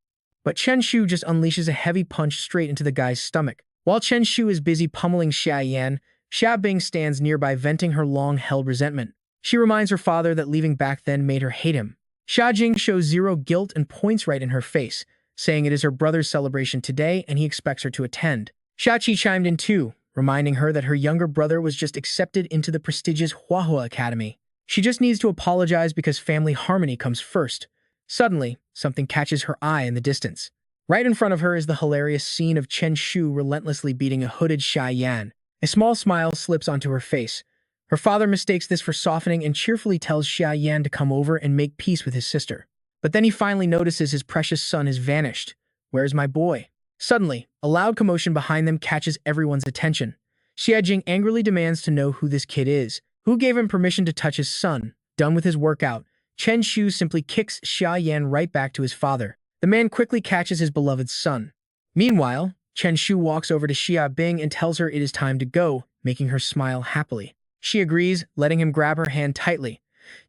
But Chen Shu just unleashes a heavy punch straight into the guy's stomach. While Chen Shu is busy pummeling Xia Yan, Xia Bing stands nearby venting her long-held resentment. She reminds her father that leaving back then made her hate him. Xia Jing shows zero guilt and points right in her face, saying it is her brother's celebration today and he expects her to attend. Xia Qi chimed in too, reminding her that her younger brother was just accepted into the prestigious Manhwa Academy. She just needs to apologize because family harmony comes first. Suddenly, something catches her eye in the distance. Right in front of her is the hilarious scene of Chen Shu relentlessly beating a hooded Xia Yan. A small smile slips onto her face. Her father mistakes this for softening and cheerfully tells Xia Yan to come over and make peace with his sister. But then he finally notices his precious son has vanished. "Where's my boy?" Suddenly, a loud commotion behind them catches everyone's attention. Xia Jing angrily demands to know who this kid is. Who gave him permission to touch his son? Done with his workout, Chen Shu simply kicks Xia Yan right back to his father. The man quickly catches his beloved son. Meanwhile, Chen Shu walks over to Xia Bing and tells her it is time to go, making her smile happily. She agrees, letting him grab her hand tightly.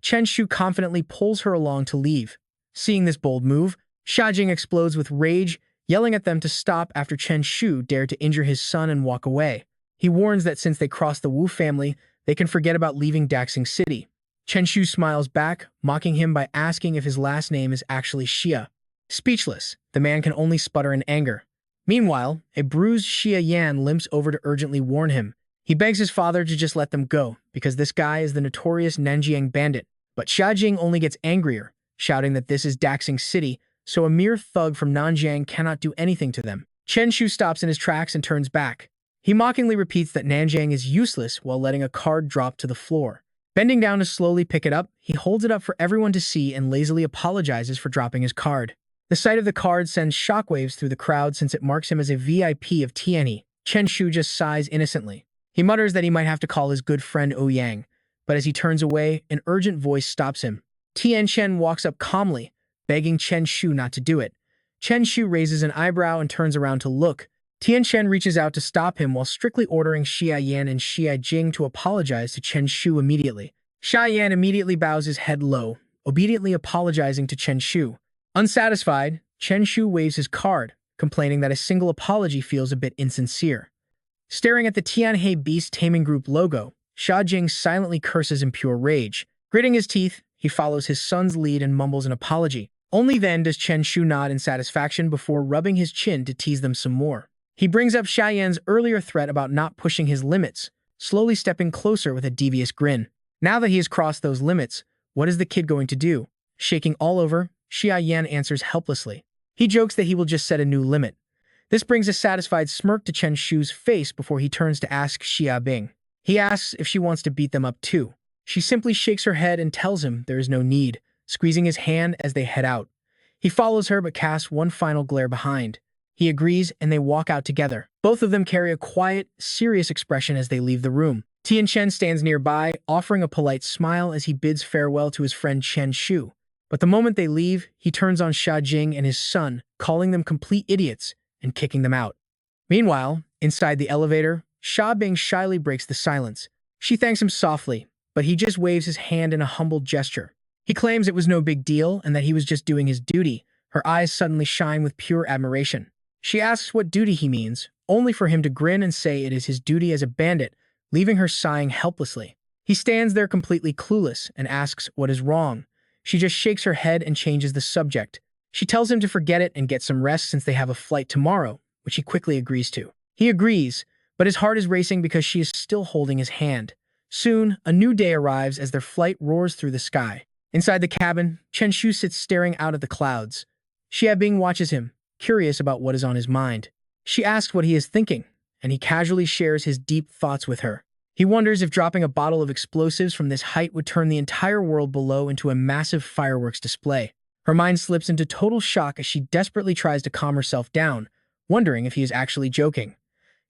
Chen Shu confidently pulls her along to leave. Seeing this bold move, Xia Jing explodes with rage, yelling at them to stop after Chen Shu dared to injure his son and walk away. He warns that since they cross the Wu family, they can forget about leaving Daxing City. Chen Shu smiles back, mocking him by asking if his last name is actually Xia. Speechless, the man can only sputter in anger. Meanwhile, a bruised Xia Yan limps over to urgently warn him. He begs his father to just let them go, because this guy is the notorious Nanjiang bandit. But Xia Jing only gets angrier, shouting that this is Daxing City, so a mere thug from Nanjiang cannot do anything to them. Chen Shu stops in his tracks and turns back. He mockingly repeats that Nanjiang is useless while letting a card drop to the floor. Bending down to slowly pick it up, he holds it up for everyone to see and lazily apologizes for dropping his card. The sight of the card sends shockwaves through the crowd since it marks him as a VIP of Tianhe. Chen Shu just sighs innocently. He mutters that he might have to call his good friend Ouyang, but as he turns away, an urgent voice stops him. Tian Chen walks up calmly, begging Chen Shu not to do it. Chen Shu raises an eyebrow and turns around to look. Tian Chen reaches out to stop him while strictly ordering Xia Yan and Xia Jing to apologize to Chen Shu immediately. Xia Yan immediately bows his head low, obediently apologizing to Chen Shu. Unsatisfied, Chen Shu waves his card, complaining that a single apology feels a bit insincere. Staring at the Tianhe Beast Taming Group logo, Xia Jing silently curses in pure rage. Gritting his teeth, he follows his son's lead and mumbles an apology. Only then does Chen Shu nod in satisfaction before rubbing his chin to tease them some more. He brings up Xia Yan's earlier threat about not pushing his limits, slowly stepping closer with a devious grin. Now that he has crossed those limits, what is the kid going to do? Shaking all over, Xia Yan answers helplessly. He jokes that he will just set a new limit. This brings a satisfied smirk to Chen Shu's face before he turns to ask Xia Bing. He asks if she wants to beat them up too. She simply shakes her head and tells him there is no need, squeezing his hand as they head out. He follows her but casts one final glare behind. He agrees and they walk out together. Both of them carry a quiet, serious expression as they leave the room. Tian Chen stands nearby, offering a polite smile as he bids farewell to his friend Chen Shu. But the moment they leave, he turns on Xia Jing and his son, calling them complete idiots and kicking them out. Meanwhile, inside the elevator, Xia Bing shyly breaks the silence. She thanks him softly, but he just waves his hand in a humbled gesture. He claims it was no big deal and that he was just doing his duty. Her eyes suddenly shine with pure admiration. She asks what duty he means, only for him to grin and say it is his duty as a bandit, leaving her sighing helplessly. He stands there completely clueless and asks what is wrong. She just shakes her head and changes the subject. She tells him to forget it and get some rest since they have a flight tomorrow, which he quickly agrees to. He agrees, but his heart is racing because she is still holding his hand. Soon, a new day arrives as their flight roars through the sky. Inside the cabin, Chen Shu sits staring out at the clouds. Xiaobing watches him, curious about what is on his mind. She asks what he is thinking, and he casually shares his deep thoughts with her. He wonders if dropping a bottle of explosives from this height would turn the entire world below into a massive fireworks display. Her mind slips into total shock as she desperately tries to calm herself down, wondering if he is actually joking.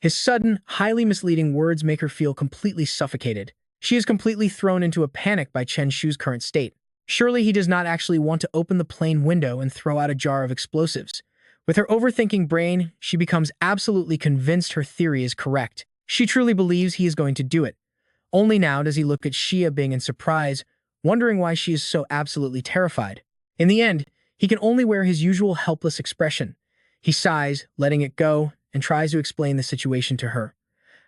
His sudden, highly misleading words make her feel completely suffocated. She is completely thrown into a panic by Chen Shu's current state. Surely he does not actually want to open the plane window and throw out a jar of explosives. With her overthinking brain, she becomes absolutely convinced her theory is correct. She truly believes he is going to do it. Only now does he look at Xiaobing in surprise, wondering why she is so absolutely terrified. In the end, he can only wear his usual helpless expression. He sighs, letting it go, and tries to explain the situation to her.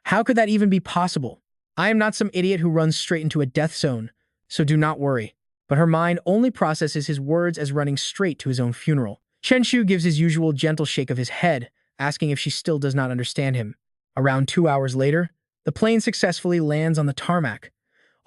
How could that even be possible? I am not some idiot who runs straight into a death zone, so do not worry. But her mind only processes his words as running straight to his own funeral. Chen Shu gives his usual gentle shake of his head, asking if she still does not understand him. Around 2 hours later, the plane successfully lands on the tarmac.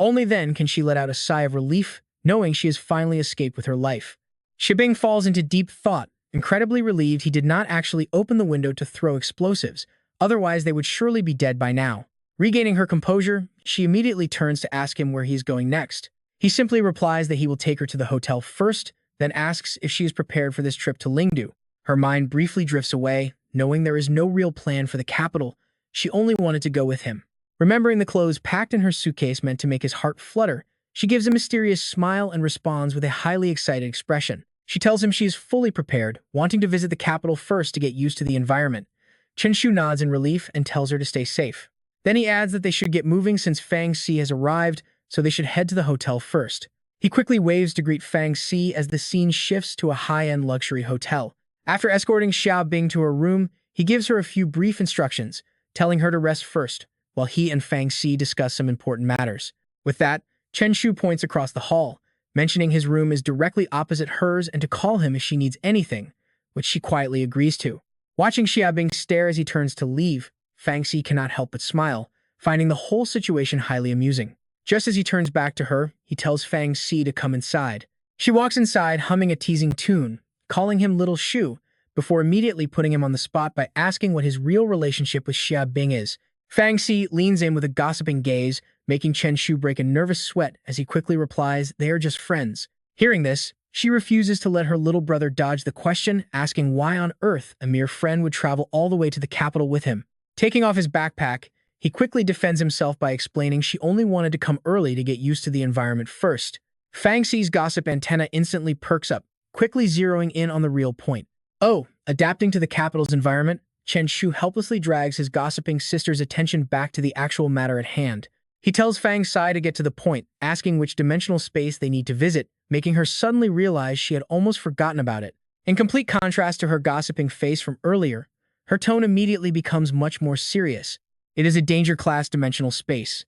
Only then can she let out a sigh of relief, knowing she has finally escaped with her life. Shibing falls into deep thought, incredibly relieved he did not actually open the window to throw explosives, otherwise they would surely be dead by now. Regaining her composure, she immediately turns to ask him where he is going next. He simply replies that he will take her to the hotel first, then asks if she is prepared for this trip to Lingdu. Her mind briefly drifts away, knowing there is no real plan for the capital. She only wanted to go with him. Remembering the clothes packed in her suitcase meant to make his heart flutter, she gives a mysterious smile and responds with a highly excited expression. She tells him she is fully prepared, wanting to visit the capital first to get used to the environment. Chen Shu nods in relief and tells her to stay safe. Then he adds that they should get moving since Fang Xi has arrived, so they should head to the hotel first. He quickly waves to greet Fang Xi as the scene shifts to a high-end luxury hotel. After escorting Xiaobing to her room, he gives her a few brief instructions, telling her to rest first, while he and Fang Xi discuss some important matters. With that, Chen Shu points across the hall, mentioning his room is directly opposite hers and to call him if she needs anything, which she quietly agrees to. Watching Xiaobing stare as he turns to leave, Fang Xi cannot help but smile, finding the whole situation highly amusing. Just as he turns back to her, he tells Fang Xi to come inside. She walks inside humming a teasing tune, calling him Little Shu, before immediately putting him on the spot by asking what his real relationship with Xiaobing is. Fang Xi leans in with a gossiping gaze, making Chen Shu break a nervous sweat as he quickly replies they are just friends. Hearing this, she refuses to let her little brother dodge the question, asking why on earth a mere friend would travel all the way to the capital with him. Taking off his backpack, he quickly defends himself by explaining she only wanted to come early to get used to the environment first. Fang Xi's gossip antenna instantly perks up, quickly zeroing in on the real point. Oh, adapting to the capital's environment, Chen Shu helplessly drags his gossiping sister's attention back to the actual matter at hand. He tells Fang Xi to get to the point, asking which dimensional space they need to visit, making her suddenly realize she had almost forgotten about it. In complete contrast to her gossiping face from earlier, her tone immediately becomes much more serious. It is a danger class dimensional space.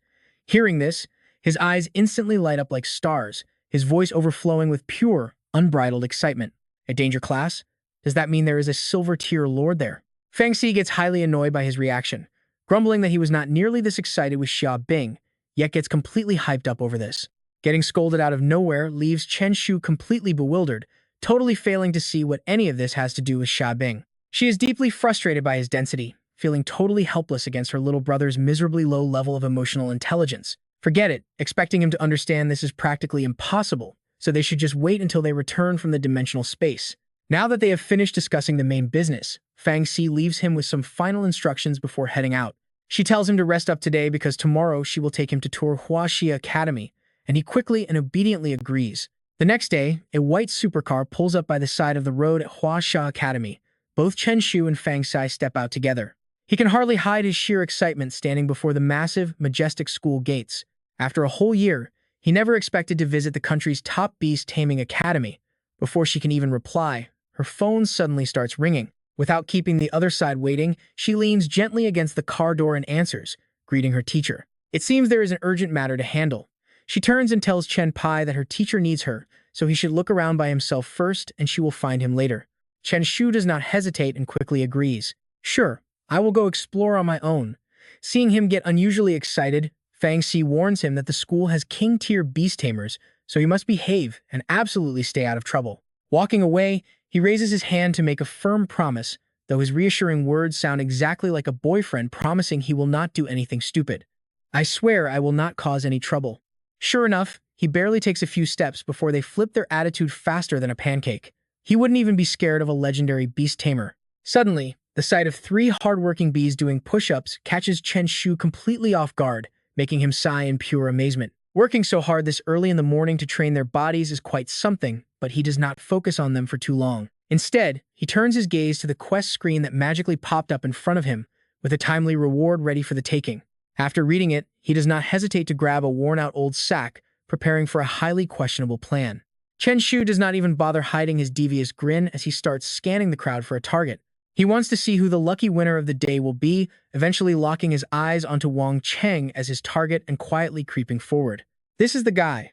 Hearing this, his eyes instantly light up like stars, his voice overflowing with pure, unbridled excitement. A danger class? Does that mean there is a silver tier lord there? Fang Xi gets highly annoyed by his reaction, grumbling that he was not nearly this excited with Xiaobing, yet gets completely hyped up over this. Getting scolded out of nowhere leaves Chen Shu completely bewildered, totally failing to see what any of this has to do with Xiaobing. She is deeply frustrated by his density, feeling totally helpless against her little brother's miserably low level of emotional intelligence. Forget it, expecting him to understand this is practically impossible, so they should just wait until they return from the dimensional space. Now that they have finished discussing the main business, Fang Xi leaves him with some final instructions before heading out. She tells him to rest up today because tomorrow she will take him to tour Huaxia Academy, and he quickly and obediently agrees. The next day, a white supercar pulls up by the side of the road at Huaxia Academy. Both Chen Shu and Fang Xi step out together. He can hardly hide his sheer excitement standing before the massive, majestic school gates. After a whole year, he never expected to visit the country's top Beast Taming Academy. Before she can even reply, her phone suddenly starts ringing. Without keeping the other side waiting, she leans gently against the car door and answers, greeting her teacher. It seems there is an urgent matter to handle. She turns and tells Chen Pai that her teacher needs her, so he should look around by himself first and she will find him later. Chen Shu does not hesitate and quickly agrees. Sure, I will go explore on my own. Seeing him get unusually excited, Fang Xi warns him that the school has king-tier beast tamers, so he must behave and absolutely stay out of trouble. Walking away, he raises his hand to make a firm promise, though his reassuring words sound exactly like a boyfriend promising he will not do anything stupid. I swear I will not cause any trouble. Sure enough, he barely takes a few steps before they flip their attitude faster than a pancake. He wouldn't even be scared of a legendary Beast Tamer. Suddenly, the sight of three hardworking bees doing push-ups catches Chen Shu completely off guard, making him sigh in pure amazement. Working so hard this early in the morning to train their bodies is quite something, but he does not focus on them for too long. Instead, he turns his gaze to the quest screen that magically popped up in front of him, with a timely reward ready for the taking. After reading it, he does not hesitate to grab a worn-out old sack, preparing for a highly questionable plan. Chen Shu does not even bother hiding his devious grin as he starts scanning the crowd for a target. He wants to see who the lucky winner of the day will be, eventually locking his eyes onto Wang Cheng as his target and quietly creeping forward. This is the guy.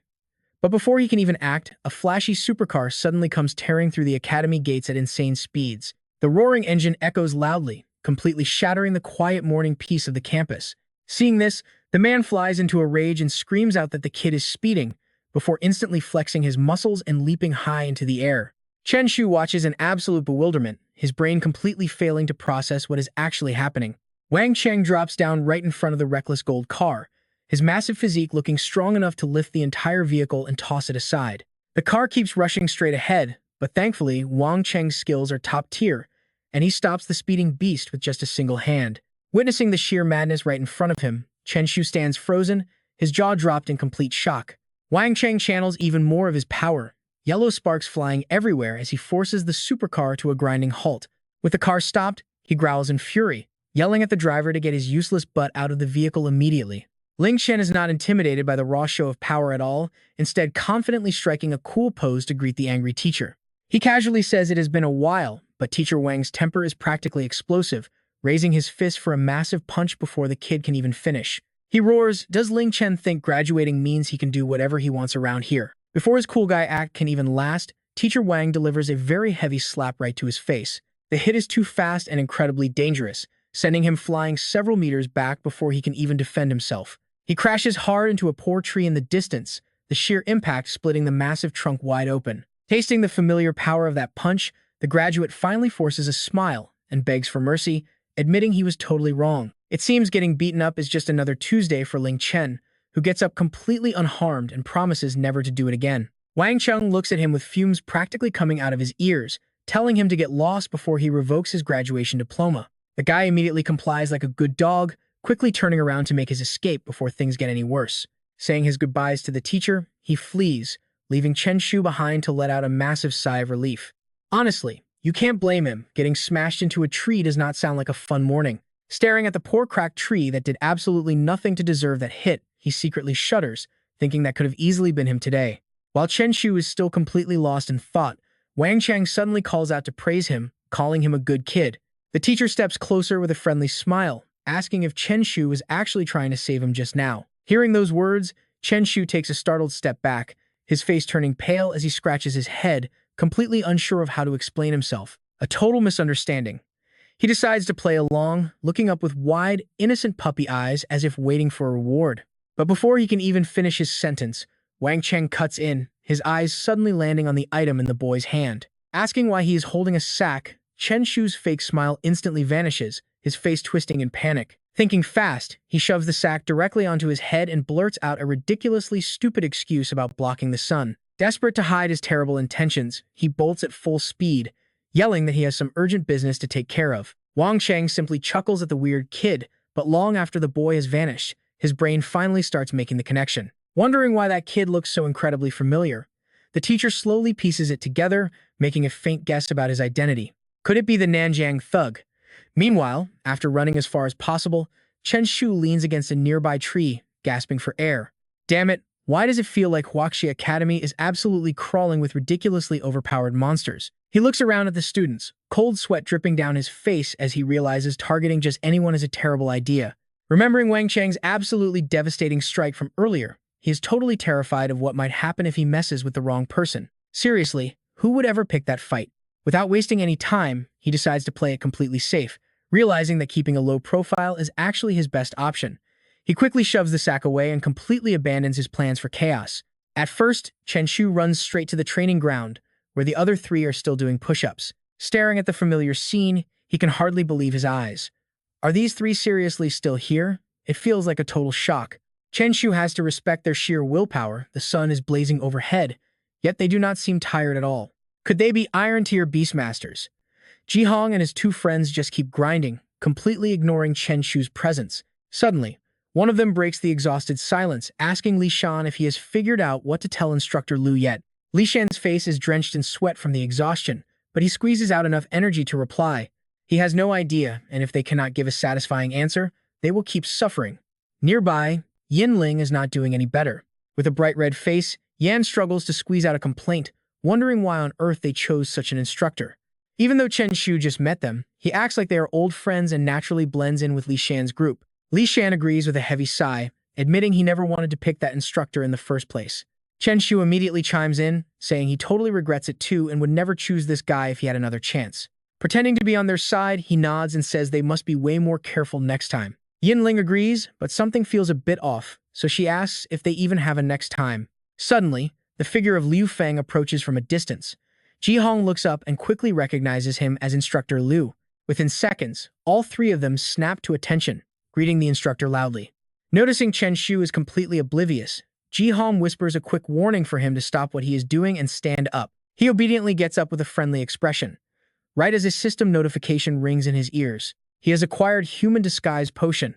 But before he can even act, a flashy supercar suddenly comes tearing through the academy gates at insane speeds. The roaring engine echoes loudly, completely shattering the quiet morning peace of the campus. Seeing this, the man flies into a rage and screams out that the kid is speeding, before instantly flexing his muscles and leaping high into the air. Chen Shu watches in absolute bewilderment, his brain completely failing to process what is actually happening. Wang Cheng drops down right in front of the reckless gold car, his massive physique looking strong enough to lift the entire vehicle and toss it aside. The car keeps rushing straight ahead, but thankfully, Wang Cheng's skills are top tier, and he stops the speeding beast with just a single hand. Witnessing the sheer madness right in front of him, Chen Shu stands frozen, his jaw dropped in complete shock. Wang Cheng channels even more of his power, yellow sparks flying everywhere as he forces the supercar to a grinding halt. With the car stopped, he growls in fury, yelling at the driver to get his useless butt out of the vehicle immediately. Ling Chen is not intimidated by the raw show of power at all, instead confidently striking a cool pose to greet the angry teacher. He casually says it has been a while, but Teacher Wang's temper is practically explosive, raising his fist for a massive punch before the kid can even finish. He roars, "Does Ling Chen think graduating means he can do whatever he wants around here?" Before his cool guy act can even last, Teacher Wang delivers a very heavy slap right to his face. The hit is too fast and incredibly dangerous, sending him flying several meters back before he can even defend himself. He crashes hard into a poor tree in the distance, the sheer impact splitting the massive trunk wide open. Tasting the familiar power of that punch, the graduate finally forces a smile and begs for mercy, admitting he was totally wrong. It seems getting beaten up is just another Tuesday for Ling Chen, who gets up completely unharmed and promises never to do it again. Wang Cheng looks at him with fumes practically coming out of his ears, telling him to get lost before he revokes his graduation diploma. The guy immediately complies like a good dog, quickly turning around to make his escape before things get any worse. Saying his goodbyes to the teacher, he flees, leaving Chen Shu behind to let out a massive sigh of relief. Honestly, you can't blame him. Getting smashed into a tree does not sound like a fun morning. Staring at the poor cracked tree that did absolutely nothing to deserve that hit, he secretly shudders, thinking that could have easily been him today. While Chen Shu is still completely lost in thought, Wang Cheng suddenly calls out to praise him, calling him a good kid. The teacher steps closer with a friendly smile, asking if Chen Shu was actually trying to save him just now. Hearing those words, Chen Shu takes a startled step back, his face turning pale as he scratches his head, completely unsure of how to explain himself. A total misunderstanding. He decides to play along, looking up with wide, innocent puppy eyes as if waiting for a reward. But before he can even finish his sentence, Wang Cheng cuts in, his eyes suddenly landing on the item in the boy's hand. Asking why he is holding a sack, Chen Shu's fake smile instantly vanishes, his face twisting in panic. Thinking fast, he shoves the sack directly onto his head and blurts out a ridiculously stupid excuse about blocking the sun. Desperate to hide his terrible intentions, he bolts at full speed, yelling that he has some urgent business to take care of. Wang Cheng simply chuckles at the weird kid, but long after the boy has vanished, his brain finally starts making the connection. Wondering why that kid looks so incredibly familiar, the teacher slowly pieces it together, making a faint guess about his identity. Could it be the Nanjiang thug? Meanwhile, after running as far as possible, Chen Shu leans against a nearby tree, gasping for air. Damn it, why does it feel like Huaxi Academy is absolutely crawling with ridiculously overpowered monsters? He looks around at the students, cold sweat dripping down his face as he realizes targeting just anyone is a terrible idea. Remembering Wang Cheng's absolutely devastating strike from earlier, he is totally terrified of what might happen if he messes with the wrong person. Seriously, who would ever pick that fight? Without wasting any time, he decides to play it completely safe, realizing that keeping a low profile is actually his best option. He quickly shoves the sack away and completely abandons his plans for chaos. At first, Chen Shu runs straight to the training ground, where the other three are still doing push-ups. Staring at the familiar scene, he can hardly believe his eyes. Are these three seriously still here? It feels like a total shock. Chen Shu has to respect their sheer willpower. The sun is blazing overhead, yet they do not seem tired at all. Could they be Iron-tier Beastmasters? Jihong and his two friends just keep grinding, completely ignoring Chen Shu's presence. Suddenly, one of them breaks the exhausted silence, asking Li Shan if he has figured out what to tell Instructor Lu yet. Li Shan's face is drenched in sweat from the exhaustion, but he squeezes out enough energy to reply. He has no idea, and if they cannot give a satisfying answer, they will keep suffering. Nearby, Yin Ling is not doing any better. With a bright red face, Yan struggles to squeeze out a complaint, wondering why on earth they chose such an instructor. Even though Chen Shu just met them, he acts like they are old friends and naturally blends in with Li Shan's group. Li Shan agrees with a heavy sigh, admitting he never wanted to pick that instructor in the first place. Chen Shu immediately chimes in, saying he totally regrets it too and would never choose this guy if he had another chance. Pretending to be on their side, he nods and says they must be way more careful next time. Yin Ling agrees, but something feels a bit off, so she asks if they even have a next time. Suddenly, the figure of Liu Feng approaches from a distance. Jihong looks up and quickly recognizes him as Instructor Liu. Within seconds, all three of them snap to attention, greeting the instructor loudly. Noticing Chen Shu is completely oblivious, Jihong whispers a quick warning for him to stop what he is doing and stand up. He obediently gets up with a friendly expression. Right as his system notification rings in his ears, he has acquired human disguise potion.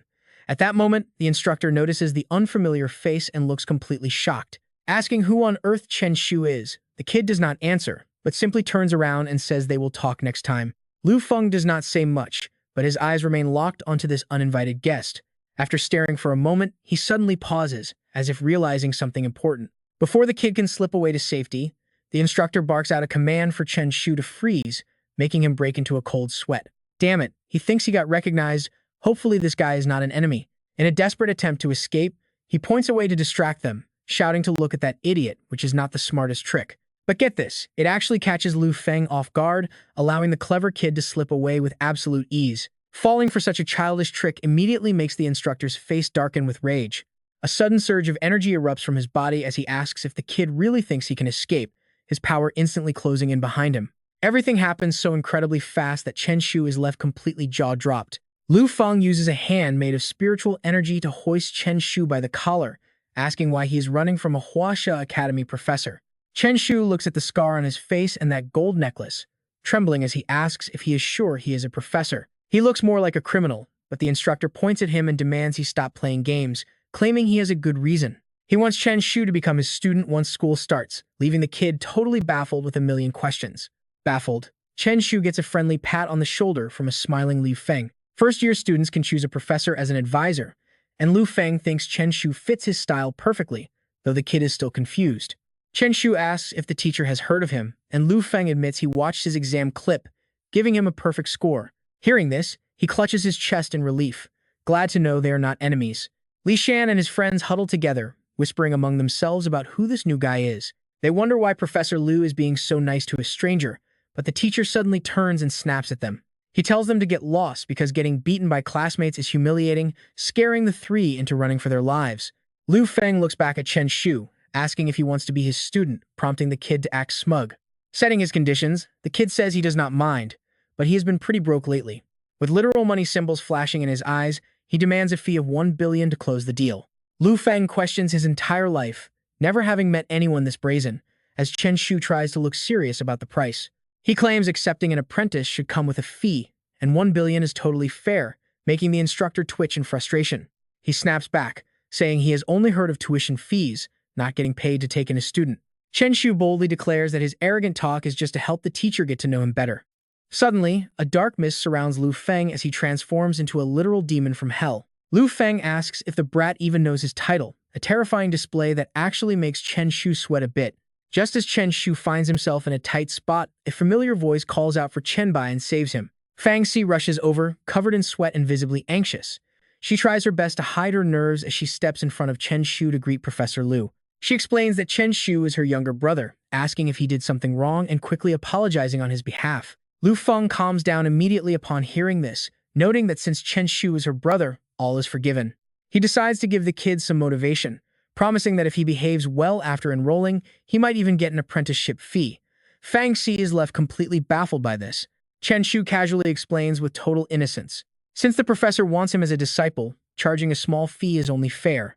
At that moment, the instructor notices the unfamiliar face and looks completely shocked. Asking who on earth Chen Shu is, the kid does not answer, but simply turns around and says they will talk next time. Liu Feng does not say much, but his eyes remain locked onto this uninvited guest. After staring for a moment, he suddenly pauses, as if realizing something important. Before the kid can slip away to safety, the instructor barks out a command for Chen Shu to freeze, making him break into a cold sweat. Damn it, he thinks he got recognized. Hopefully this guy is not an enemy. In a desperate attempt to escape, he points away to distract them, shouting to look at that idiot, which is not the smartest trick. But get this, it actually catches Liu Feng off guard, allowing the clever kid to slip away with absolute ease. Falling for such a childish trick immediately makes the instructor's face darken with rage. A sudden surge of energy erupts from his body as he asks if the kid really thinks he can escape, his power instantly closing in behind him. Everything happens so incredibly fast that Chen Shu is left completely jaw-dropped. Liu Feng uses a hand made of spiritual energy to hoist Chen Shu by the collar, asking why he is running from a Huasha Academy professor. Chen Shu looks at the scar on his face and that gold necklace, trembling as he asks if he is sure he is a professor. He looks more like a criminal, but the instructor points at him and demands he stop playing games, claiming he has a good reason. He wants Chen Shu to become his student once school starts, leaving the kid totally baffled with a million questions. Baffled, Chen Shu gets a friendly pat on the shoulder from a smiling Liu Feng. First-year students can choose a professor as an advisor, and Liu Feng thinks Chen Shu fits his style perfectly, though the kid is still confused. Chen Shu asks if the teacher has heard of him, and Liu Feng admits he watched his exam clip, giving him a perfect score. Hearing this, he clutches his chest in relief, glad to know they are not enemies. Li Shan and his friends huddle together, whispering among themselves about who this new guy is. They wonder why Professor Liu is being so nice to a stranger, but the teacher suddenly turns and snaps at them. He tells them to get lost because getting beaten by classmates is humiliating, scaring the three into running for their lives. Liu Feng looks back at Chen Shu, asking if he wants to be his student, prompting the kid to act smug. Setting his conditions, the kid says he does not mind, but he has been pretty broke lately. With literal money symbols flashing in his eyes, he demands a fee of 1 billion to close the deal. Liu Feng questions his entire life, never having met anyone this brazen, as Chen Shu tries to look serious about the price. He claims accepting an apprentice should come with a fee, and 1 billion is totally fair, making the instructor twitch in frustration. He snaps back, saying he has only heard of tuition fees, not getting paid to take in a student. Chen Shu boldly declares that his arrogant talk is just to help the teacher get to know him better. Suddenly, a dark mist surrounds Liu Feng as he transforms into a literal demon from hell. Liu Feng asks if the brat even knows his title, a terrifying display that actually makes Chen Shu sweat a bit. Just as Chen Shu finds himself in a tight spot, a familiar voice calls out for Chen Bai and saves him. Fang Si rushes over, covered in sweat and visibly anxious. She tries her best to hide her nerves as she steps in front of Chen Shu to greet Professor Liu. She explains that Chen Shu is her younger brother, asking if he did something wrong and quickly apologizing on his behalf. Liu Feng calms down immediately upon hearing this, noting that since Chen Shu is her brother, all is forgiven. He decides to give the kids some motivation, promising that if he behaves well after enrolling, he might even get an apprenticeship fee. Fang Xi is left completely baffled by this. Chen Shu casually explains with total innocence. Since the professor wants him as a disciple, charging a small fee is only fair.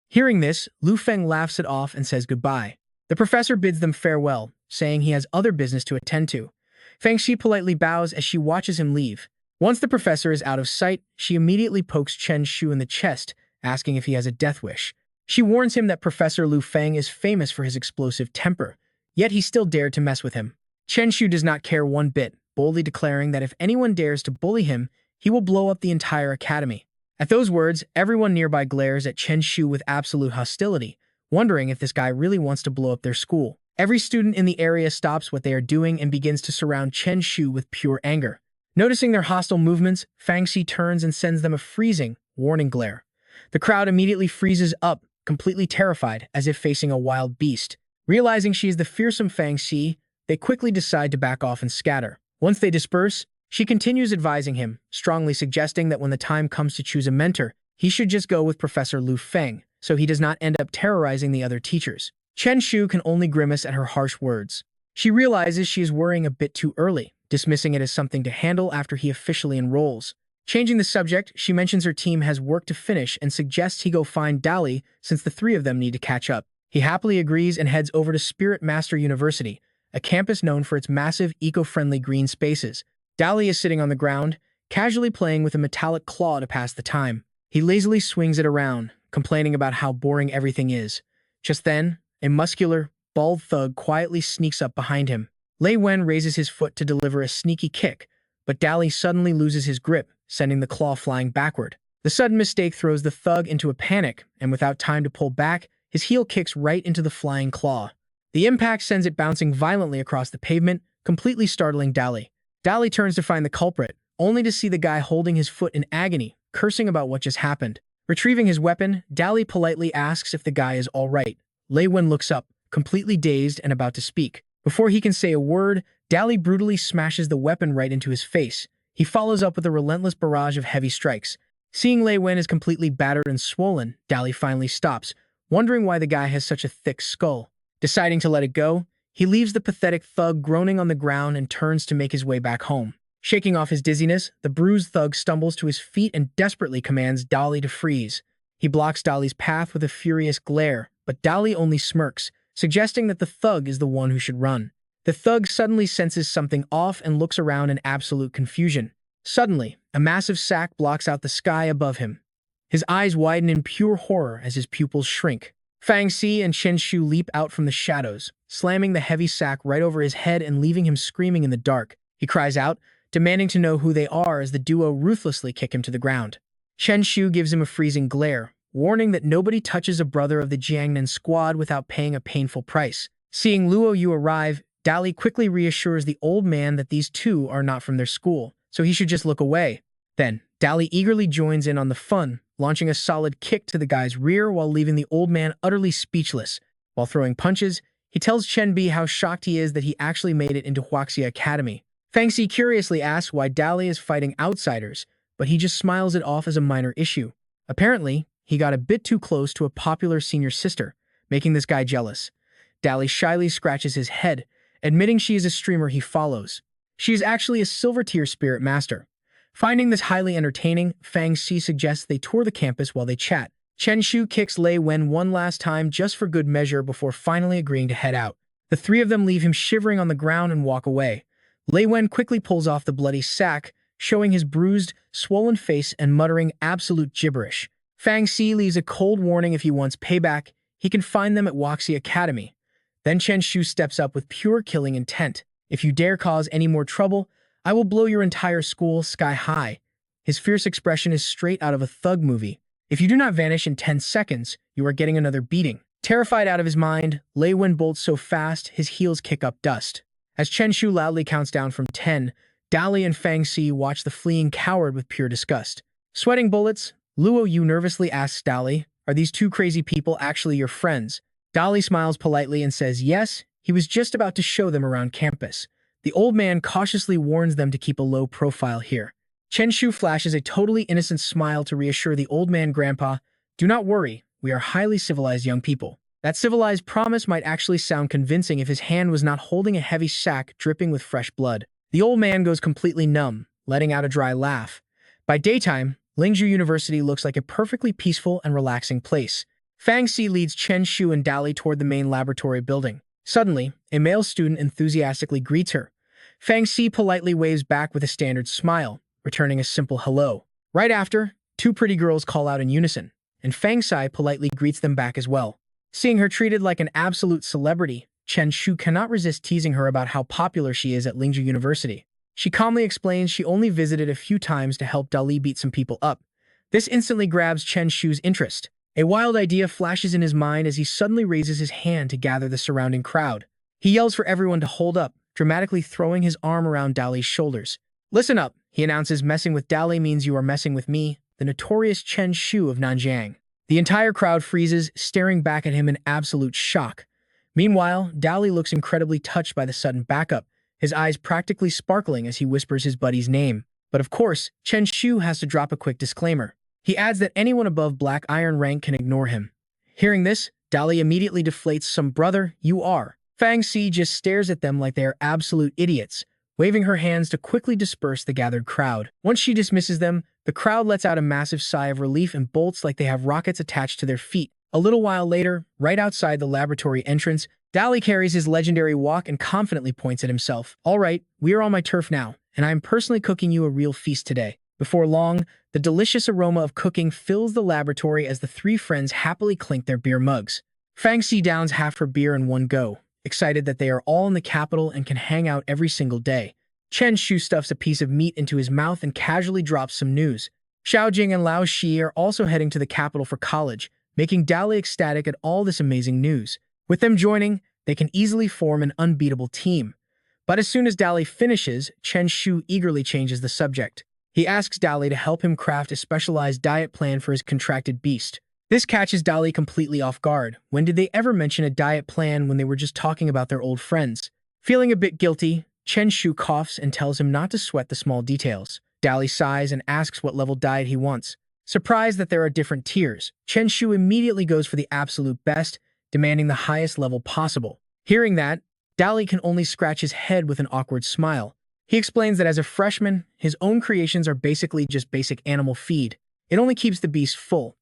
Hearing this, Lu Feng laughs it off and says goodbye. The professor bids them farewell, saying he has other business to attend to. Fang Xi politely bows as she watches him leave. Once the professor is out of sight, she immediately pokes Chen Shu in the chest, asking if he has a death wish. She warns him that Professor Lu Feng is famous for his explosive temper, yet he still dared to mess with him. Chen Shu does not care one bit, boldly declaring that if anyone dares to bully him, he will blow up the entire academy. At those words, everyone nearby glares at Chen Shu with absolute hostility, wondering if this guy really wants to blow up their school. Every student in the area stops what they are doing and begins to surround Chen Shu with pure anger. Noticing their hostile movements, Fang Xi turns and sends them a freezing, warning glare. The crowd immediately freezes up, completely terrified, as if facing a wild beast. Realizing she is the fearsome Fang Xi, they quickly decide to back off and scatter. Once they disperse, she continues advising him, strongly suggesting that when the time comes to choose a mentor, he should just go with Professor Lu Feng, so he does not end up terrorizing the other teachers. Chen Shu can only grimace at her harsh words. She realizes she is worrying a bit too early, dismissing it as something to handle after he officially enrolls. Changing the subject, she mentions her team has work to finish and suggests he go find Dali since the three of them need to catch up. He happily agrees and heads over to Spirit Master University, a campus known for its massive, eco-friendly green spaces. Dali is sitting on the ground, casually playing with a metallic claw to pass the time. He lazily swings it around, complaining about how boring everything is. Just then, a muscular, bald thug quietly sneaks up behind him. Lei Wen raises his foot to deliver a sneaky kick, but Dali suddenly loses his grip, sending the claw flying backward. The sudden mistake throws the thug into a panic, and without time to pull back, his heel kicks right into the flying claw. The impact sends it bouncing violently across the pavement, completely startling Dali. Dali turns to find the culprit, only to see the guy holding his foot in agony, cursing about what just happened. Retrieving his weapon, Dali politely asks if the guy is all right. Lei Wen looks up, completely dazed and about to speak. Before he can say a word, Dali brutally smashes the weapon right into his face. He follows up with a relentless barrage of heavy strikes. Seeing Lei Wen is completely battered and swollen, Dali finally stops, wondering why the guy has such a thick skull. Deciding to let it go, he leaves the pathetic thug groaning on the ground and turns to make his way back home. Shaking off his dizziness, the bruised thug stumbles to his feet and desperately commands Dali to freeze. He blocks Dali's path with a furious glare, but Dali only smirks, suggesting that the thug is the one who should run. The thug suddenly senses something off and looks around in absolute confusion. Suddenly, a massive sack blocks out the sky above him. His eyes widen in pure horror as his pupils shrink. Fang Xi and Chen Shu leap out from the shadows, slamming the heavy sack right over his head and leaving him screaming in the dark. He cries out, demanding to know who they are as the duo ruthlessly kick him to the ground. Chen Shu gives him a freezing glare, warning that nobody touches a brother of the Jiangnan squad without paying a painful price. Seeing Luo Yu arrive, Dali quickly reassures the old man that these two are not from their school, so he should just look away. Then, Dali eagerly joins in on the fun, launching a solid kick to the guy's rear while leaving the old man utterly speechless. While throwing punches, he tells Chen Bi how shocked he is that he actually made it into Huaxia Academy. Fang Xi curiously asks why Dali is fighting outsiders, but he just smiles it off as a minor issue. Apparently, he got a bit too close to a popular senior sister, making this guy jealous. Dali shyly scratches his head, admitting she is a streamer he follows. She is actually a silver-tier spirit master. Finding this highly entertaining, Fang Xi suggests they tour the campus while they chat. Chen Shu kicks Lei Wen one last time just for good measure before finally agreeing to head out. The three of them leave him shivering on the ground and walk away. Lei Wen quickly pulls off the bloody sack, showing his bruised, swollen face and muttering absolute gibberish. Fang Xi leaves a cold warning if he wants payback, he can find them at Huaxia Academy. Then Chen Shu steps up with pure killing intent. If you dare cause any more trouble, I will blow your entire school sky high. His fierce expression is straight out of a thug movie. If you do not vanish in 10 seconds, you are getting another beating. Terrified out of his mind, Lei Wen bolts so fast his heels kick up dust. As Chen Shu loudly counts down from 10, Dali and Fang Xi watch the fleeing coward with pure disgust. Sweating bullets, Luo Yu nervously asks Dali, "Are these two crazy people actually your friends?" Dali smiles politely and says yes, he was just about to show them around campus. The old man cautiously warns them to keep a low profile here. Chen Shu flashes a totally innocent smile to reassure the old man grandpa, "Do not worry, we are highly civilized young people. That civilized promise might actually sound convincing if his hand was not holding a heavy sack dripping with fresh blood. The old man goes completely numb, letting out a dry laugh. By daytime, Lingzhou University looks like a perfectly peaceful and relaxing place. Fang Xi leads Chen Shu and Dali toward the main laboratory building. Suddenly, a male student enthusiastically greets her. Fang Xi politely waves back with a standard smile, returning a simple hello. Right after, two pretty girls call out in unison, and Fang Xi politely greets them back as well. Seeing her treated like an absolute celebrity, Chen Shu cannot resist teasing her about how popular she is at Lingzhou University. She calmly explains she only visited a few times to help Dali beat some people up. This instantly grabs Chen Shu's interest. A wild idea flashes in his mind as he suddenly raises his hand to gather the surrounding crowd. He yells for everyone to hold up, dramatically throwing his arm around Dali's shoulders. "Listen up," he announces, "messing with Dali means you are messing with me, the notorious Chen Shu of Nanjiang." The entire crowd freezes, staring back at him in absolute shock. Meanwhile, Dali looks incredibly touched by the sudden backup, his eyes practically sparkling as he whispers his buddy's name. But of course, Chen Shu has to drop a quick disclaimer. He adds that anyone above Black Iron rank can ignore him. Hearing this, Dali immediately deflates some "brother, you are." Fang Xi just stares at them like they are absolute idiots, waving her hands to quickly disperse the gathered crowd. Once she dismisses them, the crowd lets out a massive sigh of relief and bolts like they have rockets attached to their feet. A little while later, right outside the laboratory entrance, Dali carries his legendary walk and confidently points at himself. "All right, we are on my turf now, and I am personally cooking you a real feast today." Before long, the delicious aroma of cooking fills the laboratory as the three friends happily clink their beer mugs. Fang Xi downs half her beer in one go, excited that they are all in the capital and can hang out every single day. Chen Shu stuffs a piece of meat into his mouth and casually drops some news. Xiaojing and Lao Shi are also heading to the capital for college, making Dali ecstatic at all this amazing news. With them joining, they can easily form an unbeatable team. But as soon as Dali finishes, Chen Shu eagerly changes the subject. He asks Dali to help him craft a specialized diet plan for his contracted beast. This catches Dali completely off guard. When did they ever mention a diet plan when they were just talking about their old friends? Feeling a bit guilty, Chen Shu coughs and tells him not to sweat the small details. Dali sighs and asks what level diet he wants. Surprised that there are different tiers, Chen Shu immediately goes for the absolute best, demanding the highest level possible. Hearing that, Dali can only scratch his head with an awkward smile. He explains that as a freshman, his own creations are basically just basic animal feed. It only keeps the beast full.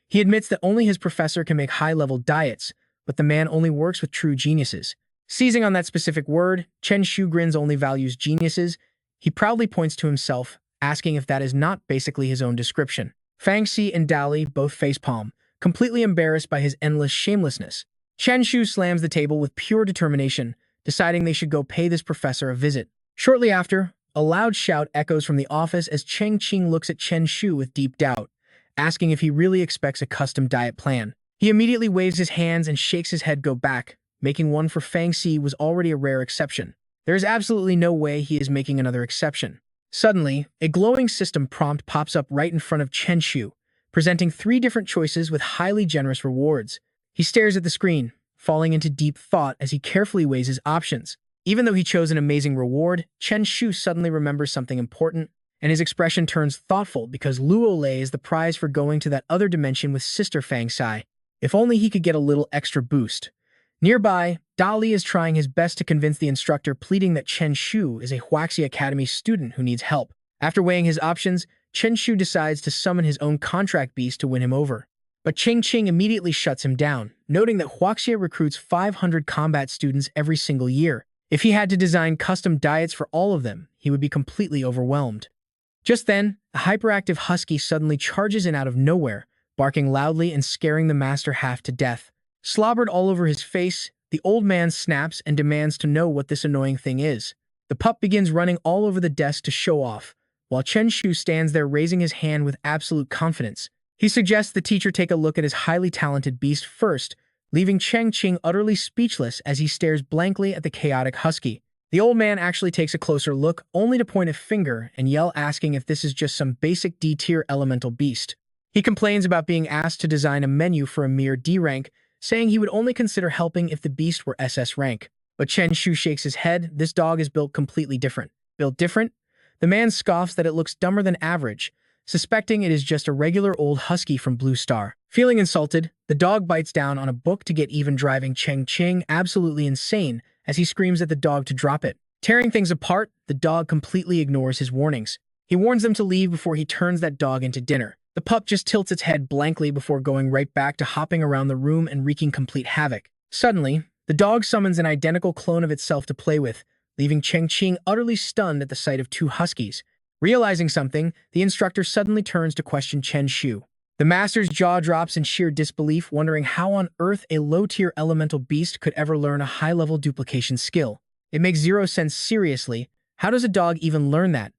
He admits that only his professor can make high-level diets, but the man only works with true geniuses. Seizing on that specific word, Chen Shu grins only values geniuses. He proudly points to himself, asking if that is not basically his own description. Fang Xi and Dali both facepalm, completely embarrassed by his endless shamelessness. Chen Shu slams the table with pure determination, deciding they should go pay this professor a visit. Shortly after, a loud shout echoes from the office as Cheng Qing looks at Chen Shu with deep doubt, asking if he really expects a custom diet plan. He immediately waves his hands and shakes his head go back, making one for Fang Xi was already a rare exception. There is absolutely no way he is making another exception. Suddenly, a glowing system prompt pops up right in front of Chen Shu, presenting 3 different choices with highly generous rewards. He stares at the screen, falling into deep thought as he carefully weighs his options. Even though he chose an amazing reward, Chen Shu suddenly remembers something important, and his expression turns thoughtful because Luo Lei is the prize for going to that other dimension with Sister Fang Xi. If only he could get a little extra boost. Nearby, Dali is trying his best to convince the instructor, pleading that Chen Shu is a Huaxi Academy student who needs help. After weighing his options, Chen Shu decides to summon his own contract beast to win him over. But Ching Qing immediately shuts him down, noting that Huaxia recruits 500 combat students every single year. If he had to design custom diets for all of them, he would be completely overwhelmed. Just then, a hyperactive husky suddenly charges in out of nowhere, barking loudly and scaring the master half to death. Slobbered all over his face, the old man snaps and demands to know what this annoying thing is. The pup begins running all over the desk to show off, while Chen Shu stands there raising his hand with absolute confidence. He suggests the teacher take a look at his highly talented beast first, leaving Cheng Qing utterly speechless as he stares blankly at the chaotic husky. The old man actually takes a closer look, only to point a finger and yell, asking if this is just some basic D-tier elemental beast. He complains about being asked to design a menu for a mere D rank, saying he would only consider helping if the beast were SS rank. But Chen Shu shakes his head. This dog is built completely different. Built different? The man scoffs that it looks dumber than average, suspecting it is just a regular old husky from Blue Star. Feeling insulted, the dog bites down on a book to get even, driving Cheng Ching absolutely insane as he screams at the dog to drop it. Tearing things apart, the dog completely ignores his warnings. He warns them to leave before he turns that dog into dinner. The pup just tilts its head blankly before going right back to hopping around the room and wreaking complete havoc. Suddenly, the dog summons an identical clone of itself to play with, leaving Cheng Ching utterly stunned at the sight of two huskies. Realizing something, the instructor suddenly turns to question Chen Shu. The master's jaw drops in sheer disbelief, wondering how on earth a low-tier elemental beast could ever learn a high-level duplication skill. It makes zero sense. Seriously, how does a dog even learn that?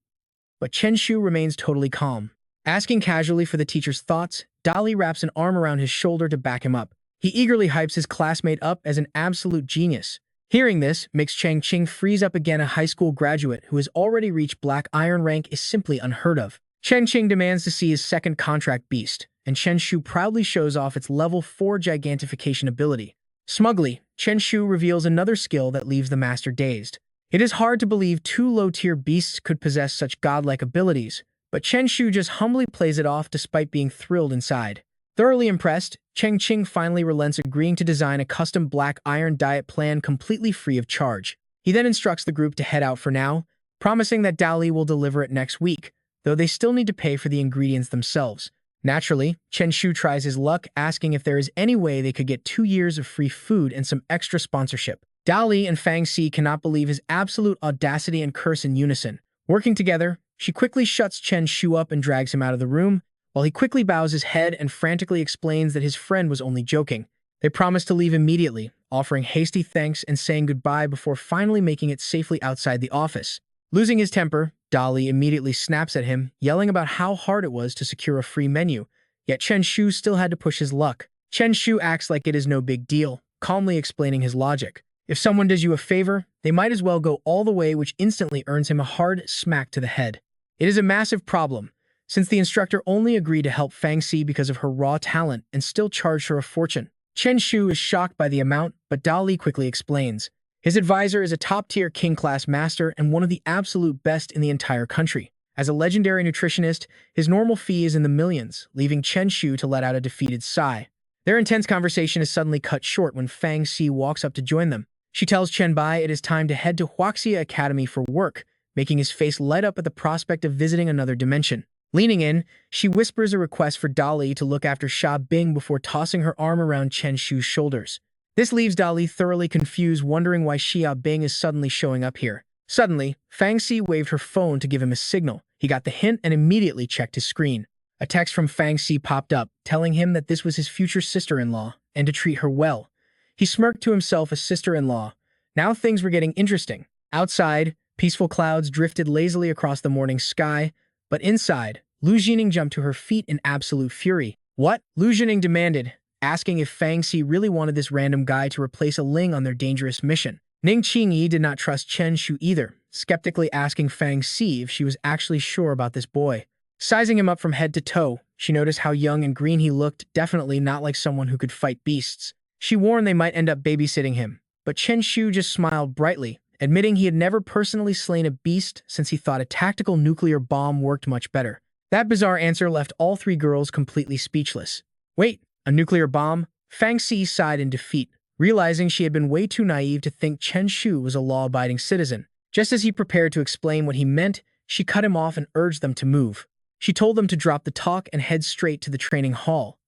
But Chen Shu remains totally calm. Asking casually for the teacher's thoughts, Dali wraps an arm around his shoulder to back him up. He eagerly hypes his classmate up as an absolute genius. Hearing this makes Cheng Ching freeze up again. A high school graduate who has already reached Black Iron rank is simply unheard of. Cheng Ching demands to see his second contract beast, and Chen Shu proudly shows off its level 4 gigantification ability. Smugly, Chen Shu reveals another skill that leaves the master dazed. It is hard to believe two low-tier beasts could possess such godlike abilities, but Chen Shu just humbly plays it off despite being thrilled inside. Thoroughly impressed, Cheng Ching finally relents, agreeing to design a custom Black Iron diet plan completely free of charge. He then instructs the group to head out for now, promising that Dali will deliver it next week, though they still need to pay for the ingredients themselves. Naturally, Chen Shu tries his luck, asking if there is any way they could get 2 years of free food and some extra sponsorship. Dali and Fang Xi cannot believe his absolute audacity and curse in unison. Working together, she quickly shuts Chen Shu up and drags him out of the room, while he quickly bows his head and frantically explains that his friend was only joking. They promise to leave immediately, offering hasty thanks and saying goodbye before finally making it safely outside the office. Losing his temper, Dali immediately snaps at him, yelling about how hard it was to secure a free menu, yet Chen Shu still had to push his luck. Chen Shu acts like it is no big deal, calmly explaining his logic. If someone does you a favor, they might as well go all the way, which instantly earns him a hard smack to the head. It is a massive problem, since the instructor only agreed to help Fang Xi because of her raw talent and still charged her a fortune. Chen Shu is shocked by the amount, but Dali quickly explains. His advisor is a top-tier king-class master and one of the absolute best in the entire country. As a legendary nutritionist, his normal fee is in the millions, leaving Chen Shu to let out a defeated sigh. Their intense conversation is suddenly cut short when Fang Xi walks up to join them. She tells Chen Bai it is time to head to Huaxia Academy for work, making his face light up at the prospect of visiting another dimension. Leaning in, she whispers a request for Dali to look after Sha Bing before tossing her arm around Chen Shu's shoulders. This leaves Dali thoroughly confused, wondering why Xia Bing is suddenly showing up here. Suddenly, Fang Xi waved her phone to give him a signal. He got the hint and immediately checked his screen. A text from Fang Xi popped up, telling him that this was his future sister-in-law, and to treat her well. He smirked to himself. A sister-in-law. Now things were getting interesting. Outside, peaceful clouds drifted lazily across the morning sky, but inside, Lu Jining jumped to her feet in absolute fury. What? Lu Jining demanded, asking if Fang Xi really wanted this random guy to replace a Ling on their dangerous mission. Ning Qingyi did not trust Chen Shu either, skeptically asking Fang Xi if she was actually sure about this boy. Sizing him up from head to toe, she noticed how young and green he looked, definitely not like someone who could fight beasts. She warned they might end up babysitting him, but Chen Shu just smiled brightly, admitting he had never personally slain a beast since he thought a tactical nuclear bomb worked much better. That bizarre answer left all three girls completely speechless. Wait, a nuclear bomb? Fang Xi sighed in defeat, realizing she had been way too naive to think Chen Shu was a law-abiding citizen. Just as he prepared to explain what he meant, she cut him off and urged them to move. She told them to drop the talk and head straight to the training hall.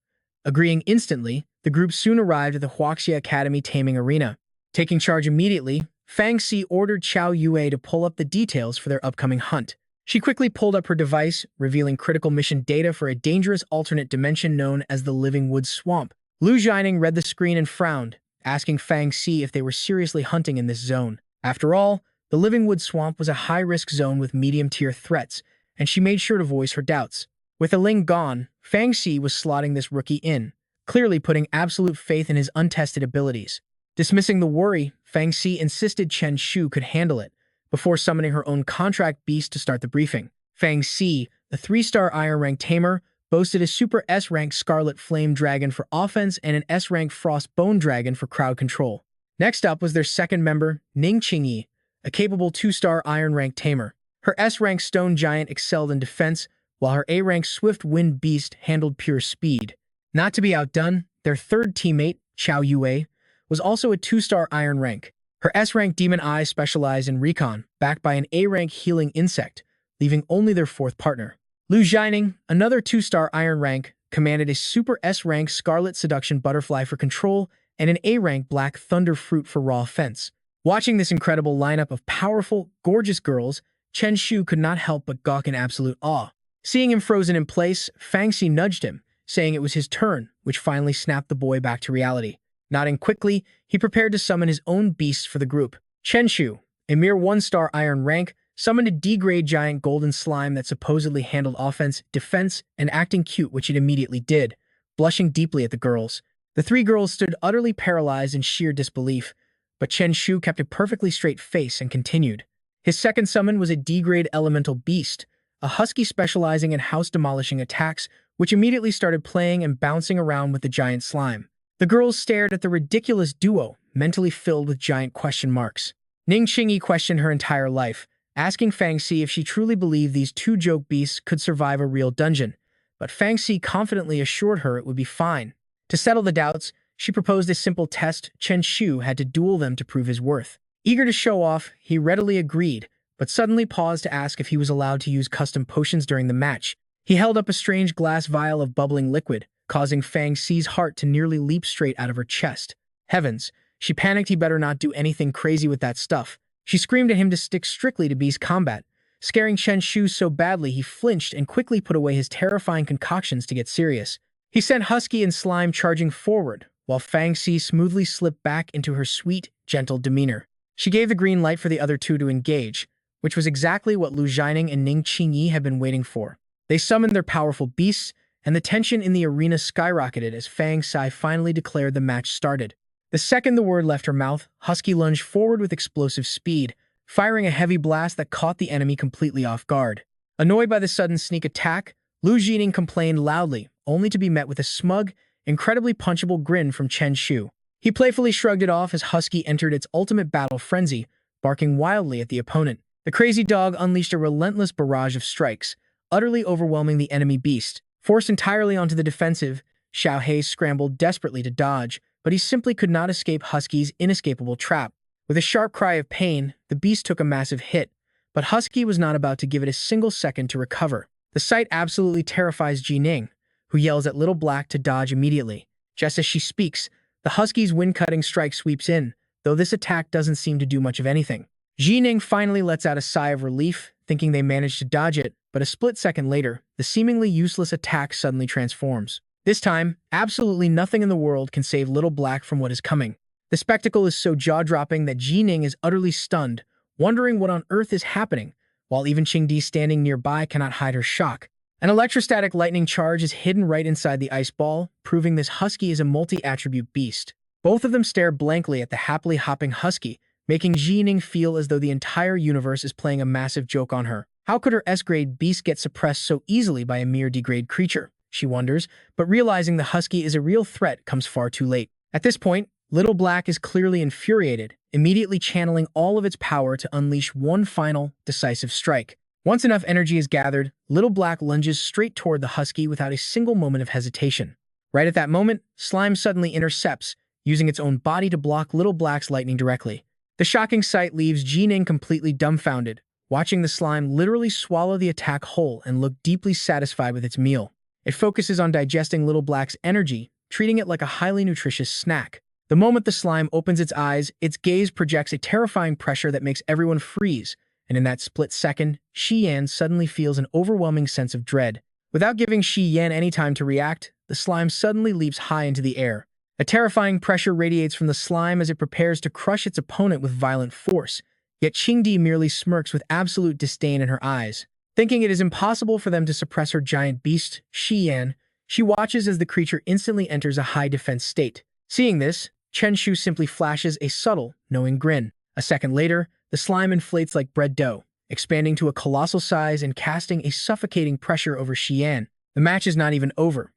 Agreeing instantly, the group soon arrived at the Huaxia Academy Taming Arena. Taking charge immediately, Fang Xi ordered Chao Yue to pull up the details for their upcoming hunt. She quickly pulled up her device, revealing critical mission data for a dangerous alternate dimension known as the Living Woods Swamp. Lu Jining read the screen and frowned, asking Fang Xi if they were seriously hunting in this zone. After all, the Living Woods Swamp was a high-risk zone with medium-tier threats, and she made sure to voice her doubts. With the Ling gone, Fang Xi was slotting this rookie in, clearly putting absolute faith in his untested abilities. Dismissing the worry, Fang Xi insisted Chen Shu could handle it, before summoning her own contract beast to start the briefing. Fang Xi, the 3-star Iron Rank Tamer, boasted a Super S-Rank Scarlet Flame Dragon for offense and an S-Rank Frost Bone Dragon for crowd control. Next up was their second member, Ning Qingyi, a capable 2-star Iron Rank Tamer. Her S-Rank Stone Giant excelled in defense, while her A-rank Swift-Wind Beast handled pure speed. Not to be outdone, their third teammate, Xiao Yue, was also a 2-star Iron rank. Her S-rank Demon Eye specialized in recon, backed by an A-rank healing insect, leaving only their fourth partner. Lu Jining, another 2-star Iron rank, commanded a Super S-rank Scarlet Seduction Butterfly for control and an A-rank Black Thunder Fruit for raw offense. Watching this incredible lineup of powerful, gorgeous girls, Chen Shu could not help but gawk in absolute awe. Seeing him frozen in place, Fang Xi nudged him, saying it was his turn, which finally snapped the boy back to reality. Nodding quickly, he prepared to summon his own beasts for the group. Chen Shu, a mere 1-star Iron rank, summoned a D-grade giant golden slime that supposedly handled offense, defense, and acting cute, which it immediately did, blushing deeply at the girls. The three girls stood utterly paralyzed in sheer disbelief, but Chen Shu kept a perfectly straight face and continued. His second summon was a D-grade elemental beast, a husky specializing in house-demolishing attacks, which immediately started playing and bouncing around with the giant slime. The girls stared at the ridiculous duo, mentally filled with giant question marks. Ning Qingyi questioned her entire life, asking Fang Xi if she truly believed these two joke beasts could survive a real dungeon, but Fang Xi confidently assured her it would be fine. To settle the doubts, she proposed a simple test. Chen Shu had to duel them to prove his worth. Eager to show off, he readily agreed, but suddenly paused to ask if he was allowed to use custom potions during the match. He held up a strange glass vial of bubbling liquid, causing Fang Xi's heart to nearly leap straight out of her chest. Heavens, she panicked he better not do anything crazy with that stuff. She screamed at him to stick strictly to beast combat, scaring Chen Shu so badly he flinched and quickly put away his terrifying concoctions to get serious. He sent Husky and Slime charging forward, while Fang Xi smoothly slipped back into her sweet, gentle demeanor. She gave the green light for the other two to engage, which was exactly what Lu Jining and Ning Qingyi had been waiting for. They summoned their powerful beasts, and the tension in the arena skyrocketed as Fang Xi finally declared the match started. The second the word left her mouth, Husky lunged forward with explosive speed, firing a heavy blast that caught the enemy completely off guard. Annoyed by the sudden sneak attack, Lu Jining complained loudly, only to be met with a smug, incredibly punchable grin from Chen Shu. He playfully shrugged it off as Husky entered its ultimate battle frenzy, barking wildly at the opponent. The crazy dog unleashed a relentless barrage of strikes, utterly overwhelming the enemy beast. Forced entirely onto the defensive, Xiao Hei scrambled desperately to dodge, but he simply could not escape Husky's inescapable trap. With a sharp cry of pain, the beast took a massive hit, but Husky was not about to give it a single second to recover. The sight absolutely terrifies Jining, who yells at Little Black to dodge immediately. Just as she speaks, the Husky's wind-cutting strike sweeps in, though this attack doesn't seem to do much of anything. Jining finally lets out a sigh of relief, thinking they managed to dodge it, but a split second later, the seemingly useless attack suddenly transforms. This time, absolutely nothing in the world can save Little Black from what is coming. The spectacle is so jaw-dropping that Jining is utterly stunned, wondering what on earth is happening, while even Qingdi standing nearby cannot hide her shock. An electrostatic lightning charge is hidden right inside the ice ball, proving this Husky is a multi-attribute beast. Both of them stare blankly at the happily hopping Husky, making Jining feel as though the entire universe is playing a massive joke on her. How could her S-grade beast get suppressed so easily by a mere D-grade creature? She wonders, but realizing the Husky is a real threat comes far too late. At this point, Little Black is clearly infuriated, immediately channeling all of its power to unleash one final, decisive strike. Once enough energy is gathered, Little Black lunges straight toward the Husky without a single moment of hesitation. Right at that moment, Slime suddenly intercepts, using its own body to block Little Black's lightning directly. The shocking sight leaves Jining completely dumbfounded, watching the slime literally swallow the attack whole and look deeply satisfied with its meal. It focuses on digesting Little Black's energy, treating it like a highly nutritious snack. The moment the slime opens its eyes, its gaze projects a terrifying pressure that makes everyone freeze, and in that split second, Shi Yan suddenly feels an overwhelming sense of dread. Without giving Shi Yan any time to react, the slime suddenly leaps high into the air. A terrifying pressure radiates from the slime as it prepares to crush its opponent with violent force, yet Qingdi merely smirks with absolute disdain in her eyes. Thinking it is impossible for them to suppress her giant beast, Shi Yan, she watches as the creature instantly enters a high defense state. Seeing this, Chen Shu simply flashes a subtle, knowing grin. A second later, the slime inflates like bread dough, expanding to a colossal size and casting a suffocating pressure over Shi Yan. The match is not even over,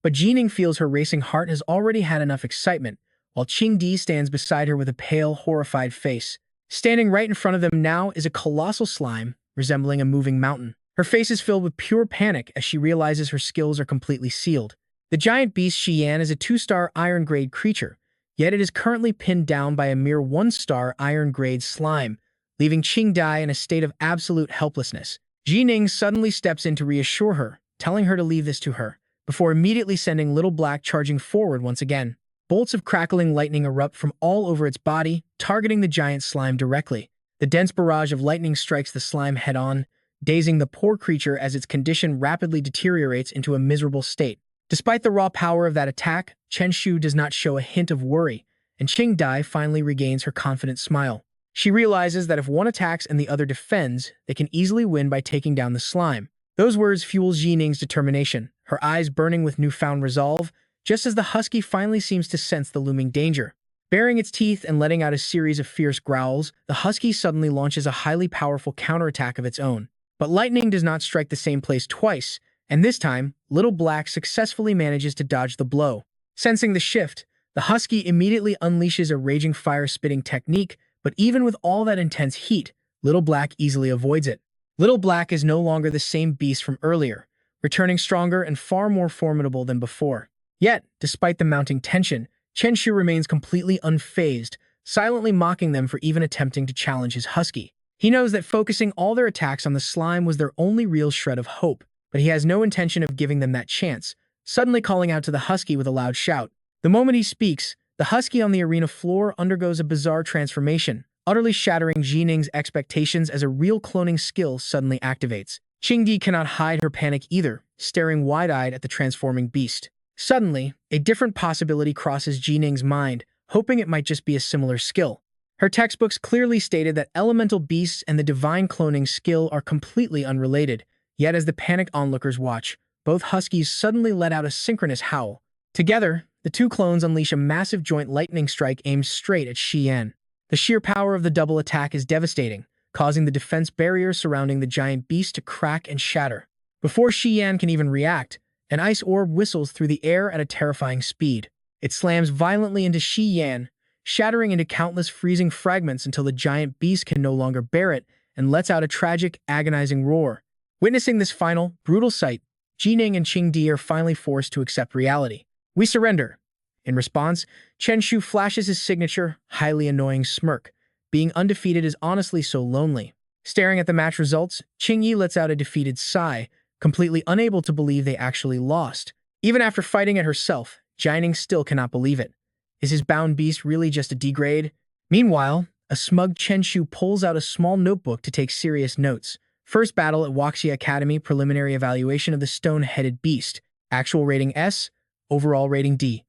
but Jining feels her racing heart has already had enough excitement, while Qingdi stands beside her with a pale, horrified face. Standing right in front of them now is a colossal slime, resembling a moving mountain. Her face is filled with pure panic as she realizes her skills are completely sealed. The giant beast Xian is a 2-star iron-grade creature, yet it is currently pinned down by a mere 1-star iron-grade slime, leaving Qing Dai in a state of absolute helplessness. Ji Ning suddenly steps in to reassure her, telling her to leave this to her, before immediately sending Little Black charging forward once again. Bolts of crackling lightning erupt from all over its body, targeting the giant slime directly. The dense barrage of lightning strikes the slime head-on, dazing the poor creature as its condition rapidly deteriorates into a miserable state. Despite the raw power of that attack, Chen Shu does not show a hint of worry, and Qing Dai finally regains her confident smile. She realizes that if one attacks and the other defends, they can easily win by taking down the slime. Those words fuel Ji Ning's determination, her eyes burning with newfound resolve, just as the husky finally seems to sense the looming danger. Baring its teeth and letting out a series of fierce growls, the husky suddenly launches a highly powerful counterattack of its own. But lightning does not strike the same place twice, and this time, Little Black successfully manages to dodge the blow. Sensing the shift, the husky immediately unleashes a raging fire-spitting technique, but even with all that intense heat, Little Black easily avoids it. Little Black is no longer the same beast from earlier, returning stronger and far more formidable than before. Yet, despite the mounting tension, Chen Shu remains completely unfazed, silently mocking them for even attempting to challenge his husky. He knows that focusing all their attacks on the slime was their only real shred of hope, but he has no intention of giving them that chance, suddenly calling out to the husky with a loud shout. The moment he speaks, the husky on the arena floor undergoes a bizarre transformation, utterly shattering Ji Ning's expectations as a real cloning skill suddenly activates. Qing Di cannot hide her panic either, staring wide-eyed at the transforming beast. Suddenly, a different possibility crosses Ji Ning's mind, hoping it might just be a similar skill. Her textbooks clearly stated that elemental beasts and the divine cloning skill are completely unrelated, yet as the panicked onlookers watch, both huskies suddenly let out a synchronous howl. Together, the two clones unleash a massive joint lightning strike aimed straight at Xian. The sheer power of the double attack is devastating, causing the defense barrier surrounding the giant beast to crack and shatter. Before Xian can even react, an ice orb whistles through the air at a terrifying speed. It slams violently into Xian, shattering into countless freezing fragments until the giant beast can no longer bear it and lets out a tragic, agonizing roar. Witnessing this final, brutal sight, Ji Ning and Qing Di are finally forced to accept reality. We surrender. In response, Chen Shu flashes his signature, highly annoying smirk. Being undefeated is honestly so lonely. Staring at the match results, Qing Yi lets out a defeated sigh, completely unable to believe they actually lost. Even after fighting it herself, Ji Ning still cannot believe it. Is his bound beast really just a degrade? Meanwhile, a smug Chen Shu pulls out a small notebook to take serious notes. First battle at Wuxia Academy, preliminary evaluation of the stone-headed beast. Actual rating S, overall rating D.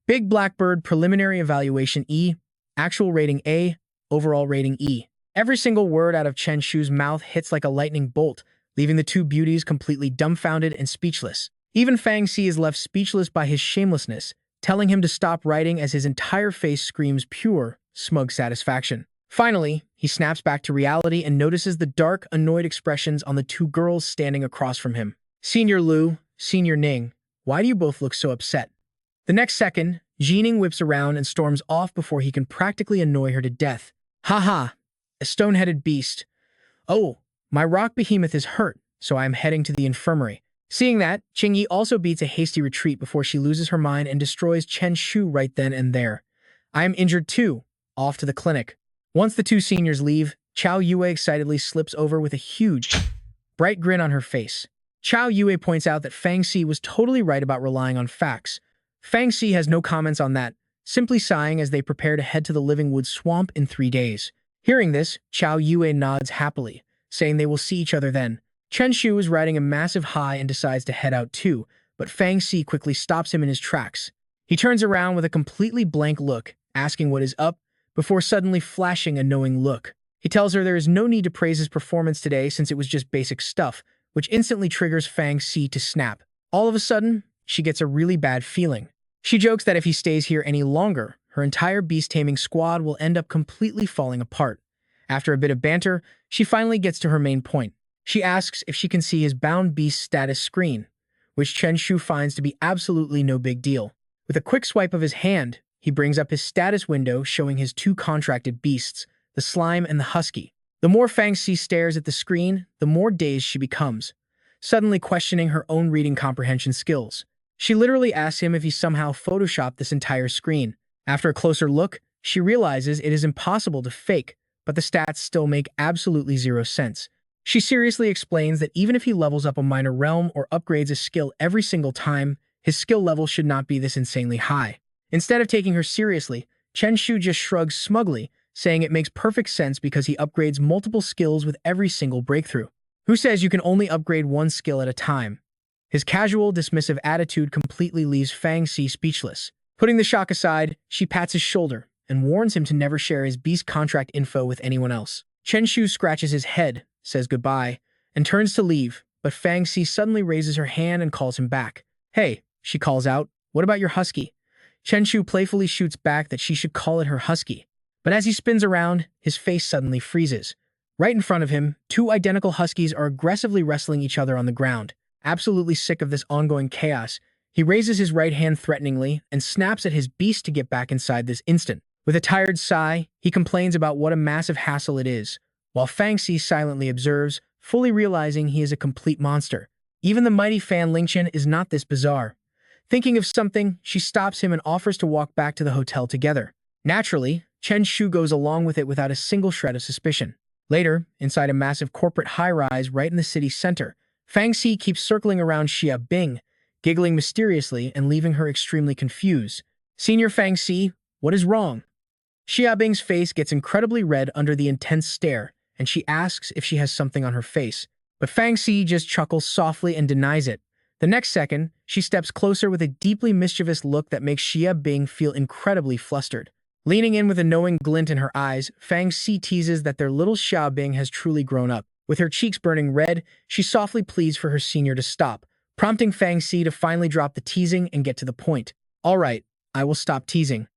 Big Blackbird, preliminary evaluation E. Actual rating A, overall rating E. Every single word out of Chen Shu's mouth hits like a lightning bolt, leaving the two beauties completely dumbfounded and speechless. Even Fang Xi is left speechless by his shamelessness, telling him to stop writing as his entire face screams pure, smug satisfaction. Finally, he snaps back to reality and notices the dark, annoyed expressions on the two girls standing across from him. Senior Lu, Senior Ning, why do you both look so upset? The next second, Ji Ning whips around and storms off before he can practically annoy her to death. Haha, a stone-headed beast. Oh, my rock behemoth is hurt, so I am heading to the infirmary. Seeing that, Qing Yi also beats a hasty retreat before she loses her mind and destroys Chen Shu right then and there. I am injured too, off to the clinic. Once the two seniors leave, Chao Yue excitedly slips over with a huge, bright grin on her face. Chao Yue points out that Fang Xi was totally right about relying on facts. Fang Xi has no comments on that, simply sighing as they prepare to head to the Living Wood Swamp in 3 days. Hearing this, Chao Yue nods happily, saying they will see each other then. Chen Shu is riding a massive high and decides to head out too, but Fang Xi quickly stops him in his tracks. He turns around with a completely blank look, asking what is up, before suddenly flashing a knowing look. He tells her there is no need to praise his performance today since it was just basic stuff, which instantly triggers Fang Xi to snap. All of a sudden, she gets a really bad feeling. She jokes that if he stays here any longer, her entire beast taming squad will end up completely falling apart. After a bit of banter, she finally gets to her main point. She asks if she can see his bound beast status screen, which Chen Shu finds to be absolutely no big deal. With a quick swipe of his hand, he brings up his status window showing his 2 contracted beasts, the slime and the husky. The more Fang Xi stares at the screen, the more dazed she becomes, suddenly questioning her own reading comprehension skills. She literally asks him if he somehow photoshopped this entire screen. After a closer look, she realizes it is impossible to fake, but the stats still make absolutely zero sense. She seriously explains that even if he levels up a minor realm or upgrades a skill every single time, his skill level should not be this insanely high. Instead of taking her seriously, Chen Shu just shrugs smugly, saying it makes perfect sense because he upgrades multiple skills with every single breakthrough. Who says you can only upgrade one skill at a time? His casual, dismissive attitude completely leaves Fang Xi speechless. Putting the shock aside, she pats his shoulder and warns him to never share his beast contract info with anyone else. Chen Shu scratches his head, says goodbye, and turns to leave, but Fang Xi suddenly raises her hand and calls him back. Hey, she calls out, what about your husky? Chen Shu playfully shoots back that she should call it her husky. But as he spins around, his face suddenly freezes. Right in front of him, two identical huskies are aggressively wrestling each other on the ground. Absolutely sick of this ongoing chaos, he raises his right hand threateningly and snaps at his beast to get back inside this instant. With a tired sigh, he complains about what a massive hassle it is, while Fang Xi silently observes, fully realizing he is a complete monster. Even the mighty Fan Lingchen is not this bizarre. Thinking of something, she stops him and offers to walk back to the hotel together. Naturally, Chen Shu goes along with it without a single shred of suspicion. Later, inside a massive corporate high-rise right in the city center, Fang Xi keeps circling around Xia Bing, giggling mysteriously and leaving her extremely confused. Senior Fang Xi, what is wrong? Xia Bing's face gets incredibly red under the intense stare, and she asks if she has something on her face. But Fang Xi just chuckles softly and denies it. The next second, she steps closer with a deeply mischievous look that makes Xia Bing feel incredibly flustered. Leaning in with a knowing glint in her eyes, Fang Xi teases that their little Xia Bing has truly grown up. With her cheeks burning red, she softly pleads for her senior to stop, prompting Fang Xi to finally drop the teasing and get to the point. All right, I will stop teasing.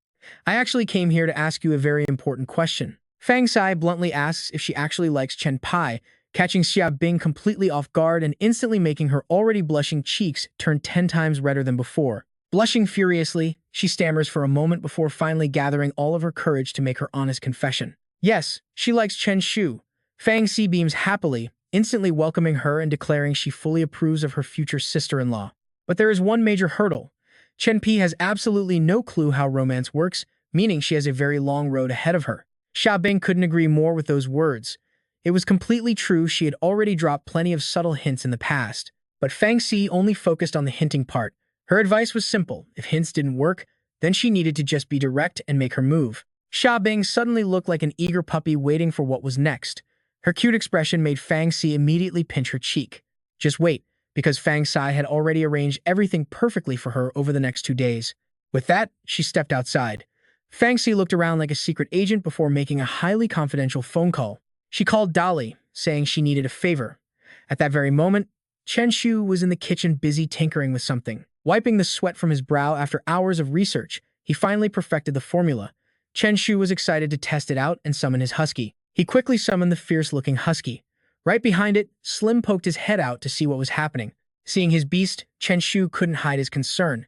I actually came here to ask you a very important question. Fang Xi bluntly asks if she actually likes Chen Pai, catching Xia Bing completely off guard and instantly making her already blushing cheeks turn 10 times redder than before. Blushing furiously, she stammers for a moment before finally gathering all of her courage to make her honest confession. Yes, she likes Chen Shu. Fang Xi beams happily, instantly welcoming her and declaring she fully approves of her future sister-in-law. But there is one major hurdle. Chen Pi has absolutely no clue how romance works, meaning she has a very long road ahead of her. Xia Bing couldn't agree more with those words. It was completely true she had already dropped plenty of subtle hints in the past, but Fang Xi only focused on the hinting part. Her advice was simple. If hints didn't work, then she needed to just be direct and make her move. Xia Bing suddenly looked like an eager puppy waiting for what was next. Her cute expression made Fang Xi immediately pinch her cheek. Just wait, because Fang Xi had already arranged everything perfectly for her over the next 2 days. With that, she stepped outside. Fang Xi looked around like a secret agent before making a highly confidential phone call. She called Dolly, saying she needed a favor. At that very moment, Chen Shu was in the kitchen busy tinkering with something. Wiping the sweat from his brow after hours of research, he finally perfected the formula. Chen Shu was excited to test it out and summon his husky. He quickly summoned the fierce-looking husky. Right behind it, Slim poked his head out to see what was happening. Seeing his beast, Chen Shu couldn't hide his concern.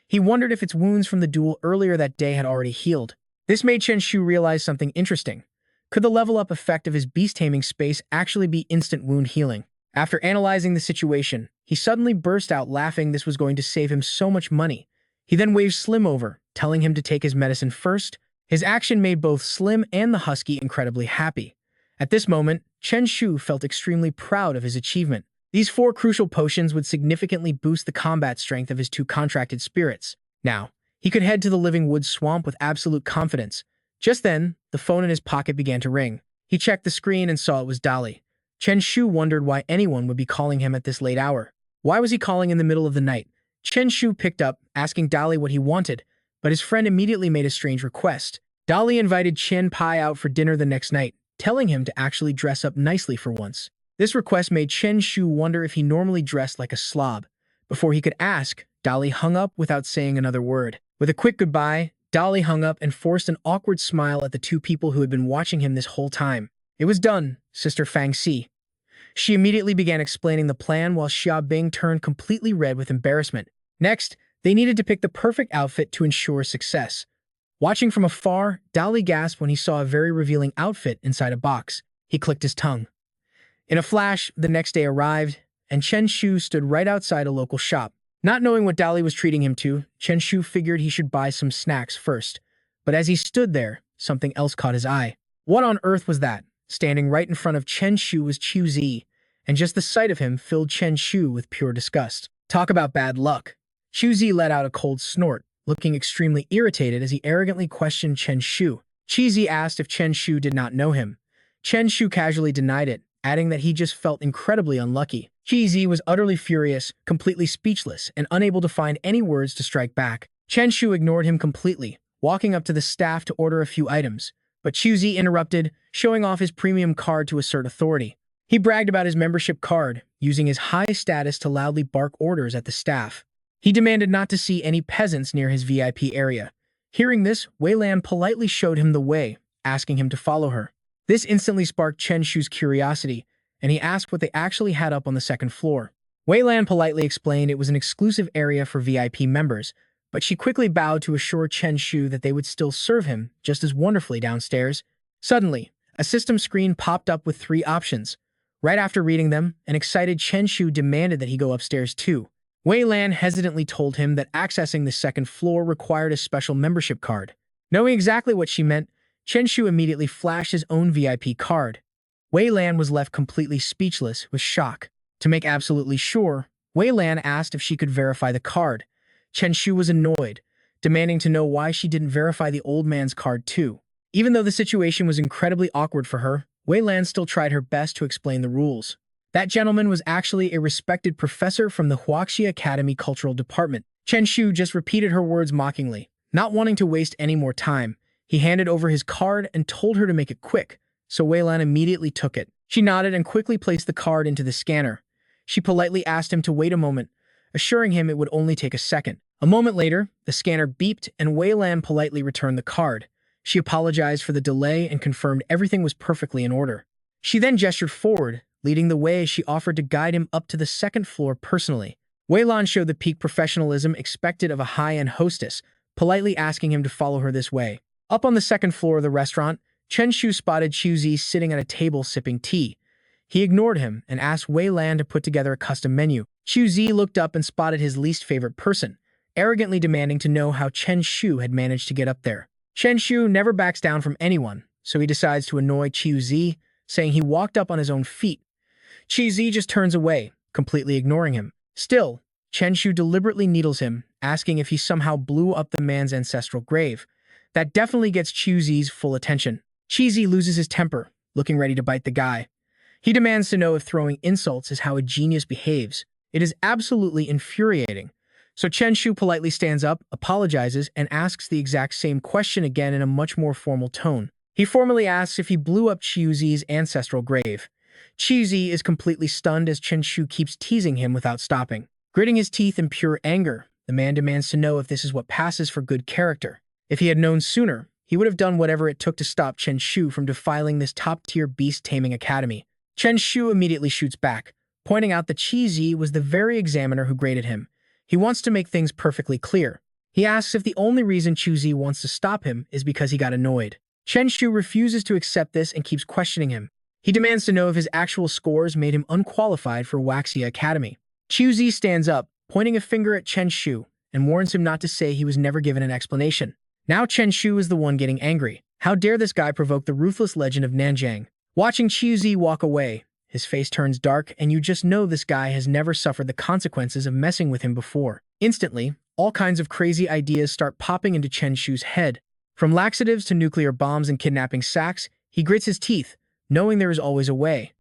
He wondered if its wounds from the duel earlier that day had already healed. This made Chen Shu realize something interesting. Could the level-up effect of his beast-taming space actually be instant wound healing? After analyzing the situation, he suddenly burst out laughing. This was going to save him so much money. He then waved Slim over, telling him to take his medicine first. His action made both Slim and the husky incredibly happy. At this moment, Chen Shu felt extremely proud of his achievement. These 4 crucial potions would significantly boost the combat strength of his 2 contracted spirits. Now, he could head to the Living Wood Swamp with absolute confidence. Just then, the phone in his pocket began to ring. He checked the screen and saw it was Dolly. Chen Shu wondered why anyone would be calling him at this late hour. Why was he calling in the middle of the night? Chen Shu picked up, asking Dolly what he wanted, but his friend immediately made a strange request. Dolly invited Chen Pai out for dinner the next night, telling him to actually dress up nicely for once. This request made Chen Shu wonder if he normally dressed like a slob. Before he could ask, Dolly hung up without saying another word. With a quick goodbye, Dolly hung up and forced an awkward smile at the 2 people who had been watching him this whole time. It was done, Sister Fang Xi. She immediately began explaining the plan while Xia Bing turned completely red with embarrassment. Next, they needed to pick the perfect outfit to ensure success. Watching from afar, Dolly gasped when he saw a very revealing outfit inside a box. He clicked his tongue. In a flash, the next day arrived, and Chen Shu stood right outside a local shop. Not knowing what Dali was treating him to, Chen Shu figured he should buy some snacks first. But as he stood there, something else caught his eye. What on earth was that? Standing right in front of Chen Shu was Chu Zi, and just the sight of him filled Chen Shu with pure disgust. Talk about bad luck. Chu Zi let out a cold snort, looking extremely irritated as he arrogantly questioned Chen Shu. Chu Zi asked if Chen Shu did not know him. Chen Shu casually denied it, adding that he just felt incredibly unlucky. Chu Zi was utterly furious, completely speechless, and unable to find any words to strike back. Chen Shu ignored him completely, walking up to the staff to order a few items. But Chu Zi interrupted, showing off his premium card to assert authority. He bragged about his membership card, using his high status to loudly bark orders at the staff. He demanded not to see any peasants near his VIP area. Hearing this, Wei Lan politely showed him the way, asking him to follow her. This instantly sparked Chen Shu's curiosity, and he asked what they actually had up on the second floor. Wei Lan politely explained it was an exclusive area for VIP members, but she quickly bowed to assure Chen Shu that they would still serve him just as wonderfully downstairs. Suddenly, a system screen popped up with 3 options. Right after reading them, an excited Chen Shu demanded that he go upstairs too. Wei Lan hesitantly told him that accessing the second floor required a special membership card. Knowing exactly what she meant, Chen Shu immediately flashed his own VIP card. Wei Lan was left completely speechless with shock. To make absolutely sure, Wei Lan asked if she could verify the card. Chen Shu was annoyed, demanding to know why she didn't verify the old man's card too. Even though the situation was incredibly awkward for her, Wei Lan still tried her best to explain the rules. That gentleman was actually a respected professor from the Huaxi Academy Cultural Department. Chen Shu just repeated her words mockingly. Not wanting to waste any more time, he handed over his card and told her to make it quick, so Wei Lan immediately took it. She nodded and quickly placed the card into the scanner. She politely asked him to wait a moment, assuring him it would only take a second. A moment later, the scanner beeped and Wei Lan politely returned the card. She apologized for the delay and confirmed everything was perfectly in order. She then gestured forward, leading the way as she offered to guide him up to the second floor personally. Wei Lan showed the peak professionalism expected of a high-end hostess, politely asking him to follow her this way. Up on the second floor of the restaurant, Chen Shu spotted Chu Zi sitting at a table sipping tea. He ignored him and asked Wei Lan to put together a custom menu. Chu Zi looked up and spotted his least favorite person, arrogantly demanding to know how Chen Shu had managed to get up there. Chen Shu never backs down from anyone, so he decides to annoy Chu Zi, saying he walked up on his own feet. Chu Zi just turns away, completely ignoring him. Still, Chen Shu deliberately needles him, asking if he somehow blew up the man's ancestral grave. That definitely gets Chu Zi's full attention. Chu Zi loses his temper, looking ready to bite the guy. He demands to know if throwing insults is how a genius behaves. It is absolutely infuriating. So Chen Shu politely stands up, apologizes, and asks the exact same question again in a much more formal tone. He formally asks if he blew up Chu Zi's ancestral grave. Chu Zi is completely stunned as Chen Shu keeps teasing him without stopping. Gritting his teeth in pure anger, the man demands to know if this is what passes for good character. If he had known sooner, he would have done whatever it took to stop Chen Shu from defiling this top-tier Beast Taming Academy. Chen Shu immediately shoots back, pointing out that Chu Zi was the very examiner who graded him. He wants to make things perfectly clear. He asks if the only reason Chu Zi wants to stop him is because he got annoyed. Chen Shu refuses to accept this and keeps questioning him. He demands to know if his actual scores made him unqualified for Huaxi Academy. Chu Zi stands up, pointing a finger at Chen Shu, and warns him not to say he was never given an explanation. Now Chen Shu is the one getting angry. How dare this guy provoke the ruthless legend of Nanjing? Watching Chu Zi walk away, his face turns dark and you just know this guy has never suffered the consequences of messing with him before. Instantly, all kinds of crazy ideas start popping into Chen Shu's head. From laxatives to nuclear bombs and kidnapping sacks, he grits his teeth, knowing there is always a way.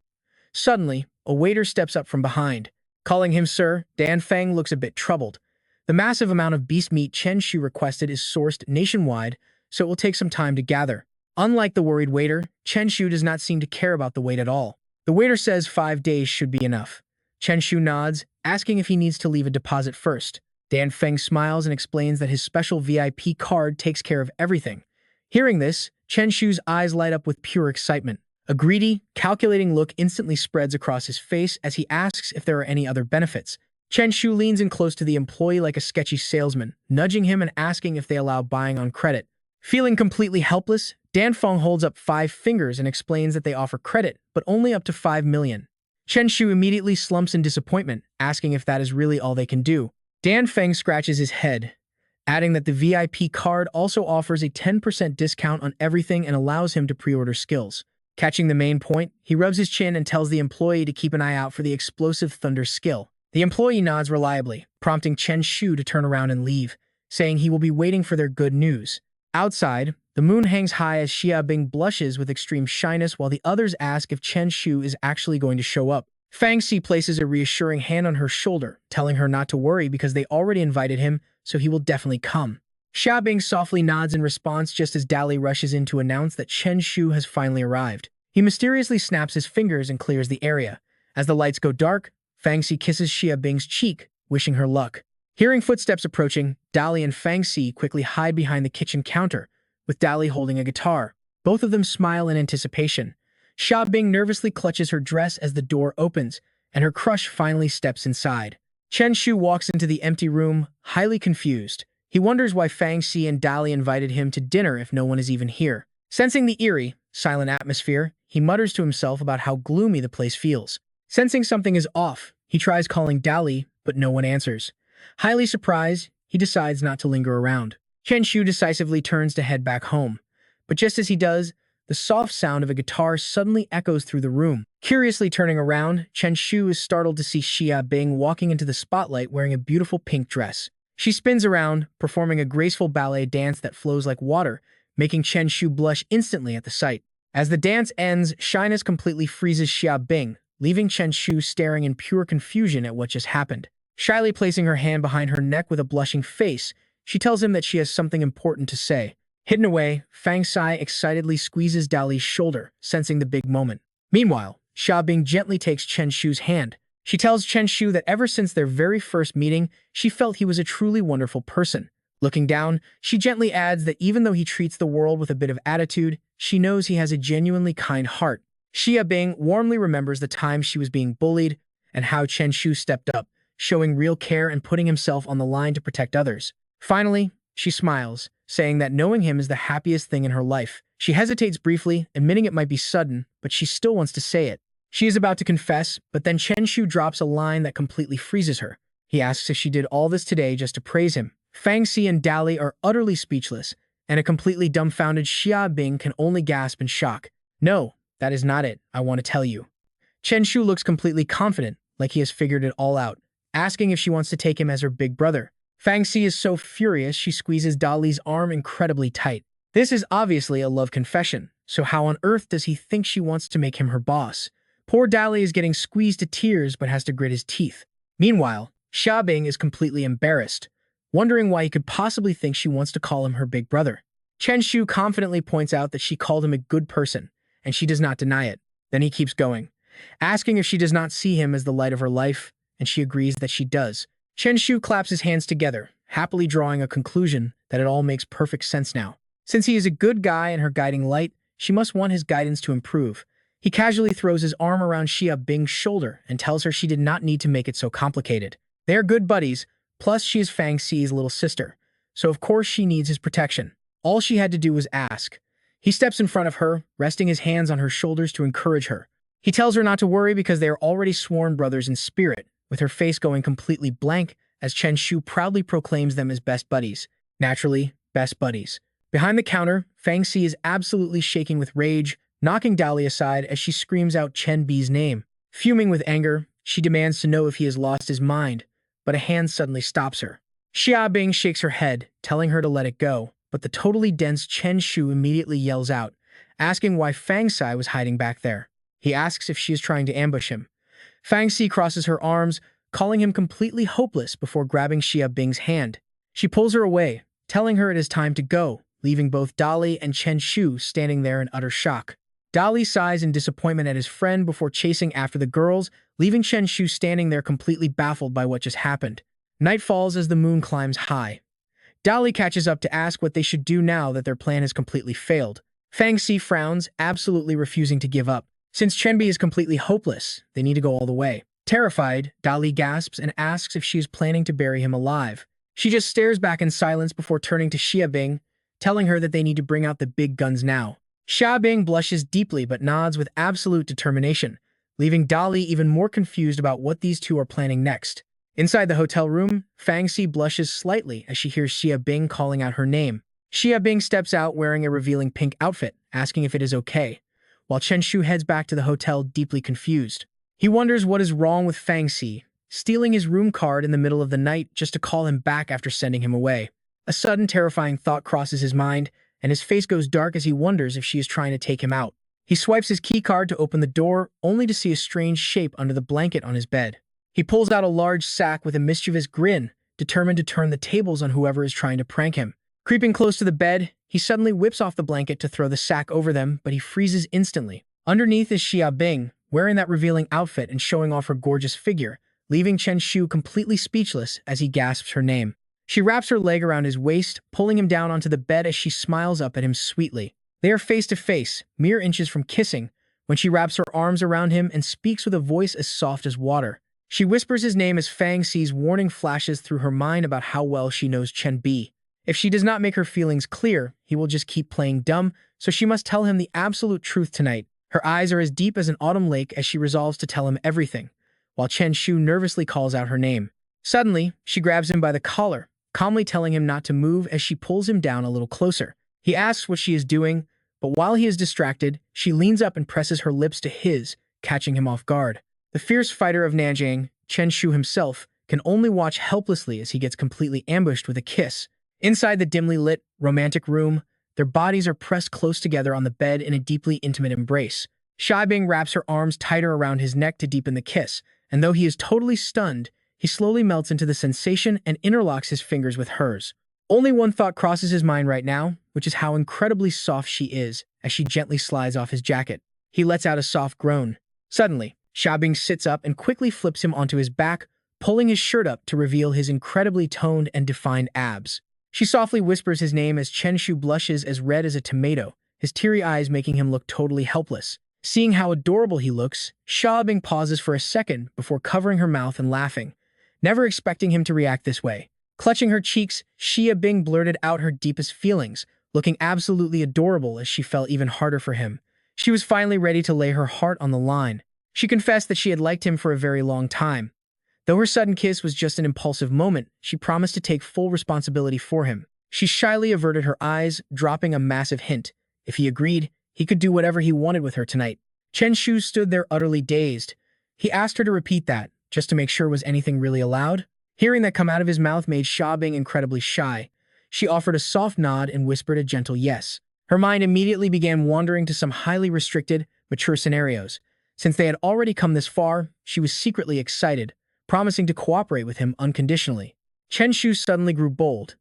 Suddenly, a waiter steps up from behind. Calling him sir, Dan Feng looks a bit troubled. The massive amount of beast meat Chen Shu requested is sourced nationwide, so it will take some time to gather. Unlike the worried waiter, Chen Shu does not seem to care about the wait at all. The waiter says 5 days should be enough. Chen Shu nods, asking if he needs to leave a deposit first. Dan Feng smiles and explains that his special VIP card takes care of everything. Hearing this, Chen Shu's eyes light up with pure excitement. A greedy, calculating look instantly spreads across his face as he asks if there are any other benefits. Chen Shu leans in close to the employee like a sketchy salesman, nudging him and asking if they allow buying on credit. Feeling completely helpless, Dan Feng holds up 5 fingers and explains that they offer credit, but only up to 5 million. Chen Shu immediately slumps in disappointment, asking if that is really all they can do. Dan Feng scratches his head, adding that the VIP card also offers a 10% discount on everything and allows him to pre-order skills. Catching the main point, he rubs his chin and tells the employee to keep an eye out for the explosive thunder skill. The employee nods reliably, prompting Chen Shu to turn around and leave, saying he will be waiting for their good news. Outside, the moon hangs high as Xia Bing blushes with extreme shyness while the others ask if Chen Shu is actually going to show up. Fang Xi places a reassuring hand on her shoulder, telling her not to worry because they already invited him, so he will definitely come. Xia Bing softly nods in response just as Dali rushes in to announce that Chen Shu has finally arrived. He mysteriously snaps his fingers and clears the area. As the lights go dark, Fang Xi kisses Xia Bing's cheek, wishing her luck. Hearing footsteps approaching, Dali and Fang Xi quickly hide behind the kitchen counter, with Dali holding a guitar. Both of them smile in anticipation. Xia Bing nervously clutches her dress as the door opens, and her crush finally steps inside. Chen Shu walks into the empty room, highly confused. He wonders why Fang Xi and Dali invited him to dinner if no one is even here. Sensing the eerie, silent atmosphere, he mutters to himself about how gloomy the place feels. Sensing something is off, he tries calling Dali, but no one answers. Highly surprised, he decides not to linger around. Chen Shu decisively turns to head back home. But just as he does, the soft sound of a guitar suddenly echoes through the room. Curiously turning around, Chen Shu is startled to see Xia Bing walking into the spotlight wearing a beautiful pink dress. She spins around, performing a graceful ballet dance that flows like water, making Chen Shu blush instantly at the sight. As the dance ends, shyness completely freezes Xia Bing, leaving Chen Shu staring in pure confusion at what just happened. Shyly placing her hand behind her neck with a blushing face, she tells him that she has something important to say. Hidden away, Fang Xi excitedly squeezes Dali's shoulder, sensing the big moment. Meanwhile, Xia Bing gently takes Chen Shu's hand. She tells Chen Shu that ever since their very first meeting, she felt he was a truly wonderful person. Looking down, she gently adds that even though he treats the world with a bit of attitude, she knows he has a genuinely kind heart. Xia Bing warmly remembers the time she was being bullied and how Chen Shu stepped up, showing real care and putting himself on the line to protect others. Finally, she smiles, saying that knowing him is the happiest thing in her life. She hesitates briefly, admitting it might be sudden, but she still wants to say it. She is about to confess, but then Chen Shu drops a line that completely freezes her. He asks if she did all this today just to praise him. Fang Xi and Dali are utterly speechless, and a completely dumbfounded Xia Bing can only gasp in shock. No, that is not it, I want to tell you. Chen Shu looks completely confident, like he has figured it all out, asking if she wants to take him as her big brother. Fang Xi is so furious she squeezes Dali's arm incredibly tight. This is obviously a love confession, so how on earth does he think she wants to make him her boss? Poor Dali is getting squeezed to tears but has to grit his teeth. Meanwhile, Xia Bing is completely embarrassed, wondering why he could possibly think she wants to call him her big brother. Chen Shu confidently points out that she called him a good person, and she does not deny it. Then he keeps going, asking if she does not see him as the light of her life, and she agrees that she does. Chen Shu claps his hands together, happily drawing a conclusion that it all makes perfect sense now. Since he is a good guy and her guiding light, she must want his guidance to improve. He casually throws his arm around Xia Bing's shoulder and tells her she did not need to make it so complicated. They are good buddies, plus she is Fang Xi's little sister, so of course she needs his protection. All she had to do was ask. He steps in front of her, resting his hands on her shoulders to encourage her. He tells her not to worry because they are already sworn brothers in spirit, with her face going completely blank as Chen Shu proudly proclaims them as best buddies. Naturally, best buddies. Behind the counter, Fang Xi is absolutely shaking with rage, knocking Dali aside as she screams out Chen Bi's name. Fuming with anger, she demands to know if he has lost his mind, but a hand suddenly stops her. Xia Bing shakes her head, telling her to let it go, but the totally dense Chen Shu immediately yells out, asking why Fang Xi was hiding back there. He asks if she is trying to ambush him. Fang Xi crosses her arms, calling him completely hopeless before grabbing Xia Bing's hand. She pulls her away, telling her it is time to go, leaving both Dali and Chen Shu standing there in utter shock. Dali sighs in disappointment at his friend before chasing after the girls, leaving Chen Shu standing there completely baffled by what just happened. Night falls as the moon climbs high. Dali catches up to ask what they should do now that their plan has completely failed. Fang Xi frowns, absolutely refusing to give up. Since Chen Bi is completely hopeless, they need to go all the way. Terrified, Dali gasps and asks if she is planning to bury him alive. She just stares back in silence before turning to Xia Bing, telling her that they need to bring out the big guns now. Xia Bing blushes deeply but nods with absolute determination, leaving Dali even more confused about what these two are planning next. Inside the hotel room, Fang Xi blushes slightly as she hears Xia Bing calling out her name. Xia Bing steps out wearing a revealing pink outfit, asking if it is okay, while Chen Shu heads back to the hotel deeply confused. He wonders what is wrong with Fang Xi, stealing his room card in the middle of the night just to call him back after sending him away. A sudden terrifying thought crosses his mind, and his face goes dark as he wonders if she is trying to take him out. He swipes his keycard to open the door, only to see a strange shape under the blanket on his bed. He pulls out a large sack with a mischievous grin, determined to turn the tables on whoever is trying to prank him. Creeping close to the bed, he suddenly whips off the blanket to throw the sack over them, but he freezes instantly. Underneath is Xia Bing, wearing that revealing outfit and showing off her gorgeous figure, leaving Chen Shu completely speechless as he gasps her name. She wraps her leg around his waist, pulling him down onto the bed as she smiles up at him sweetly. They are face to face, mere inches from kissing, when she wraps her arms around him and speaks with a voice as soft as water. She whispers his name as Fang Xi's warning flashes through her mind about how well she knows Chen Bi. If she does not make her feelings clear, he will just keep playing dumb, so she must tell him the absolute truth tonight. Her eyes are as deep as an autumn lake as she resolves to tell him everything, while Chen Shu nervously calls out her name. Suddenly, she grabs him by the collar, calmly telling him not to move as she pulls him down a little closer. He asks what she is doing, but while he is distracted, she leans up and presses her lips to his, catching him off guard. The fierce fighter of Nanjing, Chen Shu himself, can only watch helplessly as he gets completely ambushed with a kiss. Inside the dimly lit, romantic room, their bodies are pressed close together on the bed in a deeply intimate embrace. Xia Bing wraps her arms tighter around his neck to deepen the kiss, and though he is totally stunned, he slowly melts into the sensation and interlocks his fingers with hers. Only one thought crosses his mind right now, which is how incredibly soft she is, as she gently slides off his jacket. He lets out a soft groan. Suddenly, Xia Bing sits up and quickly flips him onto his back, pulling his shirt up to reveal his incredibly toned and defined abs. She softly whispers his name as Chen Shu blushes as red as a tomato, his teary eyes making him look totally helpless. Seeing how adorable he looks, Xia Bing pauses for a second before covering her mouth and laughing, never expecting him to react this way. Clutching her cheeks, Xia Bing blurted out her deepest feelings, looking absolutely adorable as she fell even harder for him. She was finally ready to lay her heart on the line. She confessed that she had liked him for a very long time. Though her sudden kiss was just an impulsive moment, she promised to take full responsibility for him. She shyly averted her eyes, dropping a massive hint. If he agreed, he could do whatever he wanted with her tonight. Chen Shu stood there utterly dazed. He asked her to repeat that, just to make sure was anything really allowed. Hearing that come out of his mouth made Xia Bing incredibly shy. She offered a soft nod and whispered a gentle yes. Her mind immediately began wandering to some highly restricted, mature scenarios. Since they had already come this far, she was secretly excited, promising to cooperate with him unconditionally. Chen Shu suddenly grew bold.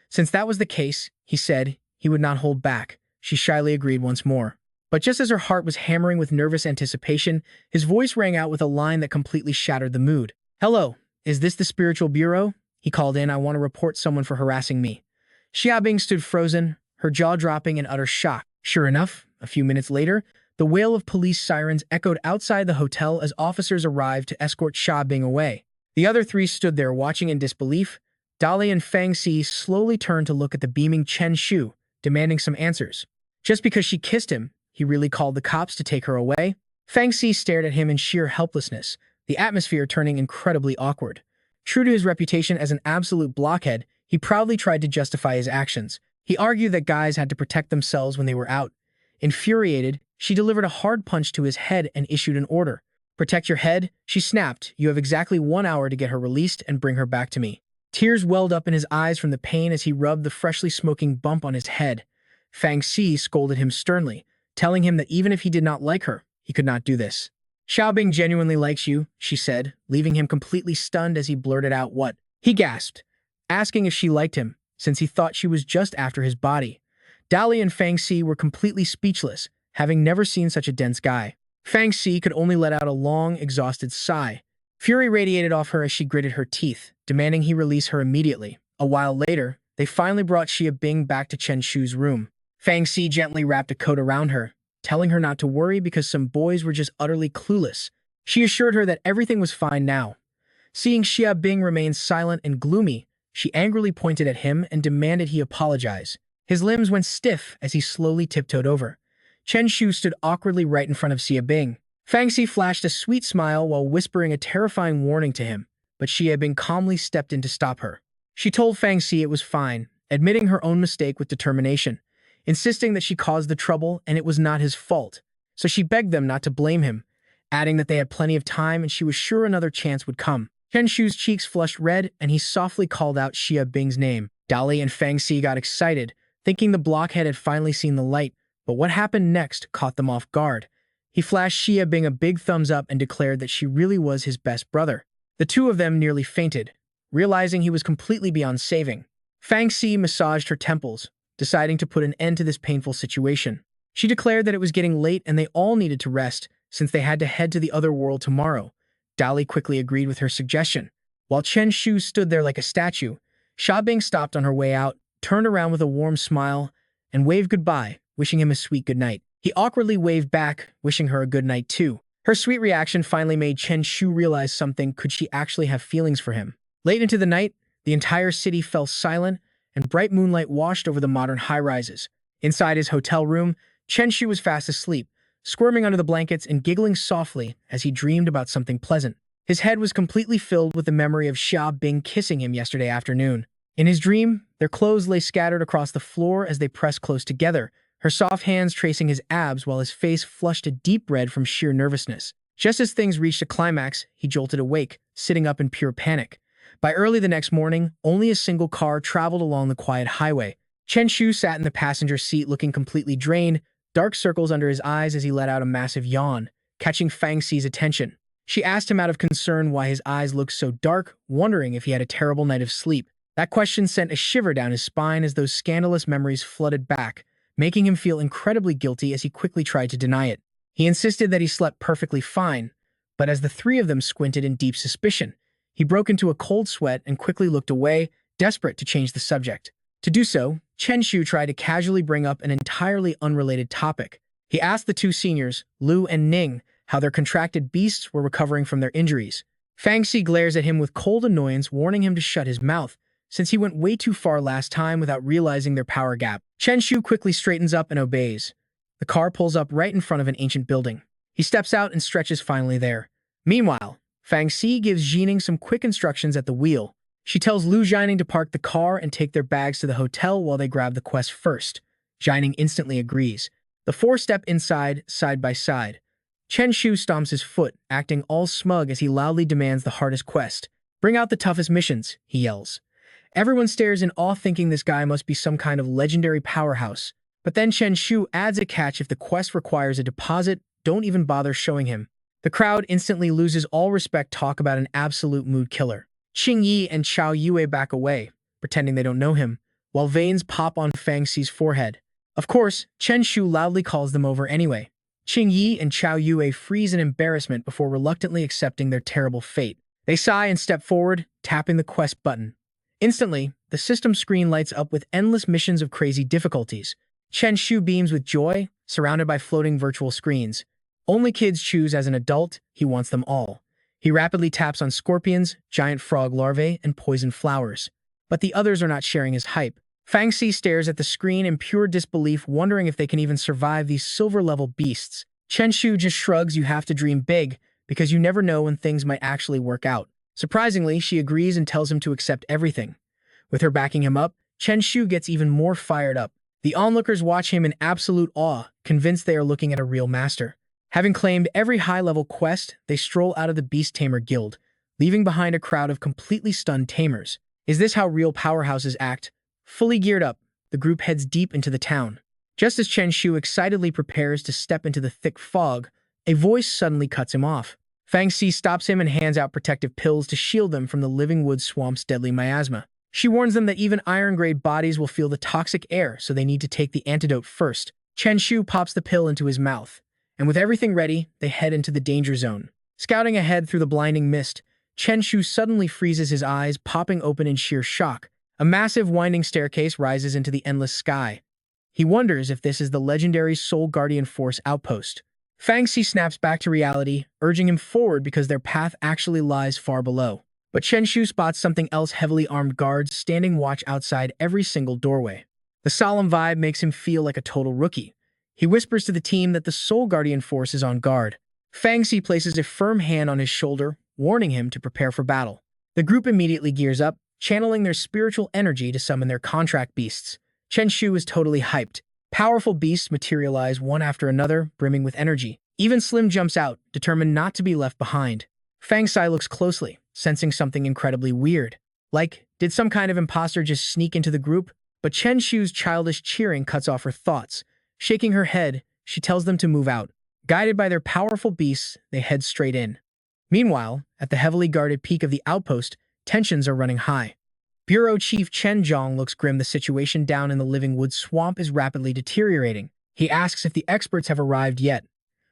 Since that was the case, he said, he would not hold back. She shyly agreed once more. But just as her heart was hammering with nervous anticipation, his voice rang out with a line that completely shattered the mood. "Hello, is this the spiritual bureau?" He called in. "I want to report someone for harassing me." Xia Bing stood frozen, her jaw dropping in utter shock. Sure enough, a few minutes later, the wail of police sirens echoed outside the hotel as officers arrived to escort Xia Bing away. The other three stood there watching in disbelief. Dali and Fang Xi slowly turned to look at the beaming Chen Shu, demanding some answers. Just because she kissed him, he really called the cops to take her away? Fang Xi stared at him in sheer helplessness, the atmosphere turning incredibly awkward. True to his reputation as an absolute blockhead, he proudly tried to justify his actions. He argued that guys had to protect themselves when they were out. Infuriated, she delivered a hard punch to his head and issued an order. "Protect your head," she snapped. "You have exactly 1 hour to get her released and bring her back to me." Tears welled up in his eyes from the pain as he rubbed the freshly smoking bump on his head. Fang Xi scolded him sternly, telling him that even if he did not like her, he could not do this. "Xia Bing genuinely likes you," she said, leaving him completely stunned as he blurted out what. He gasped, asking if she liked him, since he thought she was just after his body. Dali and Fang Xi were completely speechless, having never seen such a dense guy. Fang Xi could only let out a long, exhausted sigh. Fury radiated off her as she gritted her teeth, demanding he release her immediately. A while later, they finally brought Xia Bing back to Chen Shu's room. Fang Xi gently wrapped a coat around her, telling her not to worry because some boys were just utterly clueless. She assured her that everything was fine now. Seeing Xia Bing remain silent and gloomy, she angrily pointed at him and demanded he apologize. His limbs went stiff as he slowly tiptoed over. Chen Shu stood awkwardly right in front of Xia Bing. Fang Xi flashed a sweet smile while whispering a terrifying warning to him, but Xia Bing calmly stepped in to stop her. She told Fang Xi it was fine, admitting her own mistake with determination, insisting that she caused the trouble and it was not his fault. So she begged them not to blame him, adding that they had plenty of time and she was sure another chance would come. Chen Shu's cheeks flushed red and he softly called out Xia Bing's name. Dali and Fang Xi got excited, thinking the blockhead had finally seen the light, but what happened next caught them off guard. He flashed Xia Bing a big thumbs up and declared that she really was his best brother. The two of them nearly fainted, realizing he was completely beyond saving. Fang Xi massaged her temples, deciding to put an end to this painful situation. She declared that it was getting late and they all needed to rest, since they had to head to the other world tomorrow. Dali quickly agreed with her suggestion. While Chen Shu stood there like a statue, Xia Bing stopped on her way out, turned around with a warm smile, and waved goodbye, wishing him a sweet good night. He awkwardly waved back, wishing her a good night too. Her sweet reaction finally made Chen Shu realize something: could she actually have feelings for him? Late into the night, the entire city fell silent, and bright moonlight washed over the modern high-rises. Inside his hotel room, Chen Shu was fast asleep, squirming under the blankets and giggling softly as he dreamed about something pleasant. His head was completely filled with the memory of Xia Bing kissing him yesterday afternoon. In his dream, their clothes lay scattered across the floor as they pressed close together, her soft hands tracing his abs while his face flushed a deep red from sheer nervousness. Just as things reached a climax, he jolted awake, sitting up in pure panic. By early the next morning, only a single car traveled along the quiet highway. Chen Shu sat in the passenger seat looking completely drained, dark circles under his eyes as he let out a massive yawn, catching Fang Xi's attention. She asked him out of concern why his eyes looked so dark, wondering if he had a terrible night of sleep. That question sent a shiver down his spine as those scandalous memories flooded back, making him feel incredibly guilty as he quickly tried to deny it. He insisted that he slept perfectly fine, but as the three of them squinted in deep suspicion, he broke into a cold sweat and quickly looked away, desperate to change the subject. To do so, Chen Shu tried to casually bring up an entirely unrelated topic. He asked the two seniors, Lu and Ning, how their contracted beasts were recovering from their injuries. Fang Xi glares at him with cold annoyance, warning him to shut his mouth, since he went way too far last time without realizing their power gap. Chen Shu quickly straightens up and obeys. The car pulls up right in front of an ancient building. He steps out and stretches finally there. Meanwhile, Fang Xi gives Jining some quick instructions at the wheel. She tells Lu Jining to park the car and take their bags to the hotel while they grab the quest first. Jining instantly agrees. The four step inside, side by side. Chen Shu stomps his foot, acting all smug as he loudly demands the hardest quest. Bring out the toughest missions, he yells. Everyone stares in awe, thinking this guy must be some kind of legendary powerhouse. But then Chen Shu adds a catch: if the quest requires a deposit, don't even bother showing him. The crowd instantly loses all respect, talk about an absolute mood killer. Qing Yi and Chao Yue back away, pretending they don't know him, while veins pop on Fang Xi's forehead. Of course, Chen Shu loudly calls them over anyway. Qing Yi and Chao Yue freeze in embarrassment before reluctantly accepting their terrible fate. They sigh and step forward, tapping the quest button. Instantly, the system screen lights up with endless missions of crazy difficulties. Chen Shu beams with joy, surrounded by floating virtual screens. Only kids choose. As an adult, he wants them all. He rapidly taps on scorpions, giant frog larvae, and poison flowers. But the others are not sharing his hype. Fang Xi stares at the screen in pure disbelief, wondering if they can even survive these silver-level beasts. Chen Shu just shrugs. You have to dream big, because you never know when things might actually work out. Surprisingly, she agrees and tells him to accept everything. With her backing him up, Chen Shu gets even more fired up. The onlookers watch him in absolute awe, convinced they are looking at a real master. Having claimed every high-level quest, they stroll out of the Beast Tamer Guild, leaving behind a crowd of completely stunned tamers. Is this how real powerhouses act? Fully geared up, the group heads deep into the town. Just as Chen Shu excitedly prepares to step into the thick fog, a voice suddenly cuts him off. Fang Xi stops him and hands out protective pills to shield them from the living wood swamp's deadly miasma. She warns them that even iron-grade bodies will feel the toxic air, so they need to take the antidote first. Chen Shu pops the pill into his mouth, and with everything ready, they head into the danger zone. Scouting ahead through the blinding mist, Chen Shu suddenly freezes his eyes, popping open in sheer shock. A massive winding staircase rises into the endless sky. He wonders if this is the legendary Soul Guardian Force outpost. Fang Xi snaps back to reality, urging him forward because their path actually lies far below. But Chen Shu spots something else: heavily armed guards standing watch outside every single doorway. The solemn vibe makes him feel like a total rookie. He whispers to the team that the Soul Guardian force is on guard. Fang Xi places a firm hand on his shoulder, warning him to prepare for battle. The group immediately gears up, channeling their spiritual energy to summon their contract beasts. Chen Shu is totally hyped. Powerful beasts materialize one after another, brimming with energy. Even Slim jumps out, determined not to be left behind. Fang Xi looks closely, sensing something incredibly weird. Like, did some kind of imposter just sneak into the group? But Chen Shu's childish cheering cuts off her thoughts. Shaking her head, she tells them to move out. Guided by their powerful beasts, they head straight in. Meanwhile, at the heavily guarded peak of the outpost, tensions are running high. Bureau Chief Chen Zhong looks grim. The situation down in the Living Wood swamp is rapidly deteriorating. He asks if the experts have arrived yet.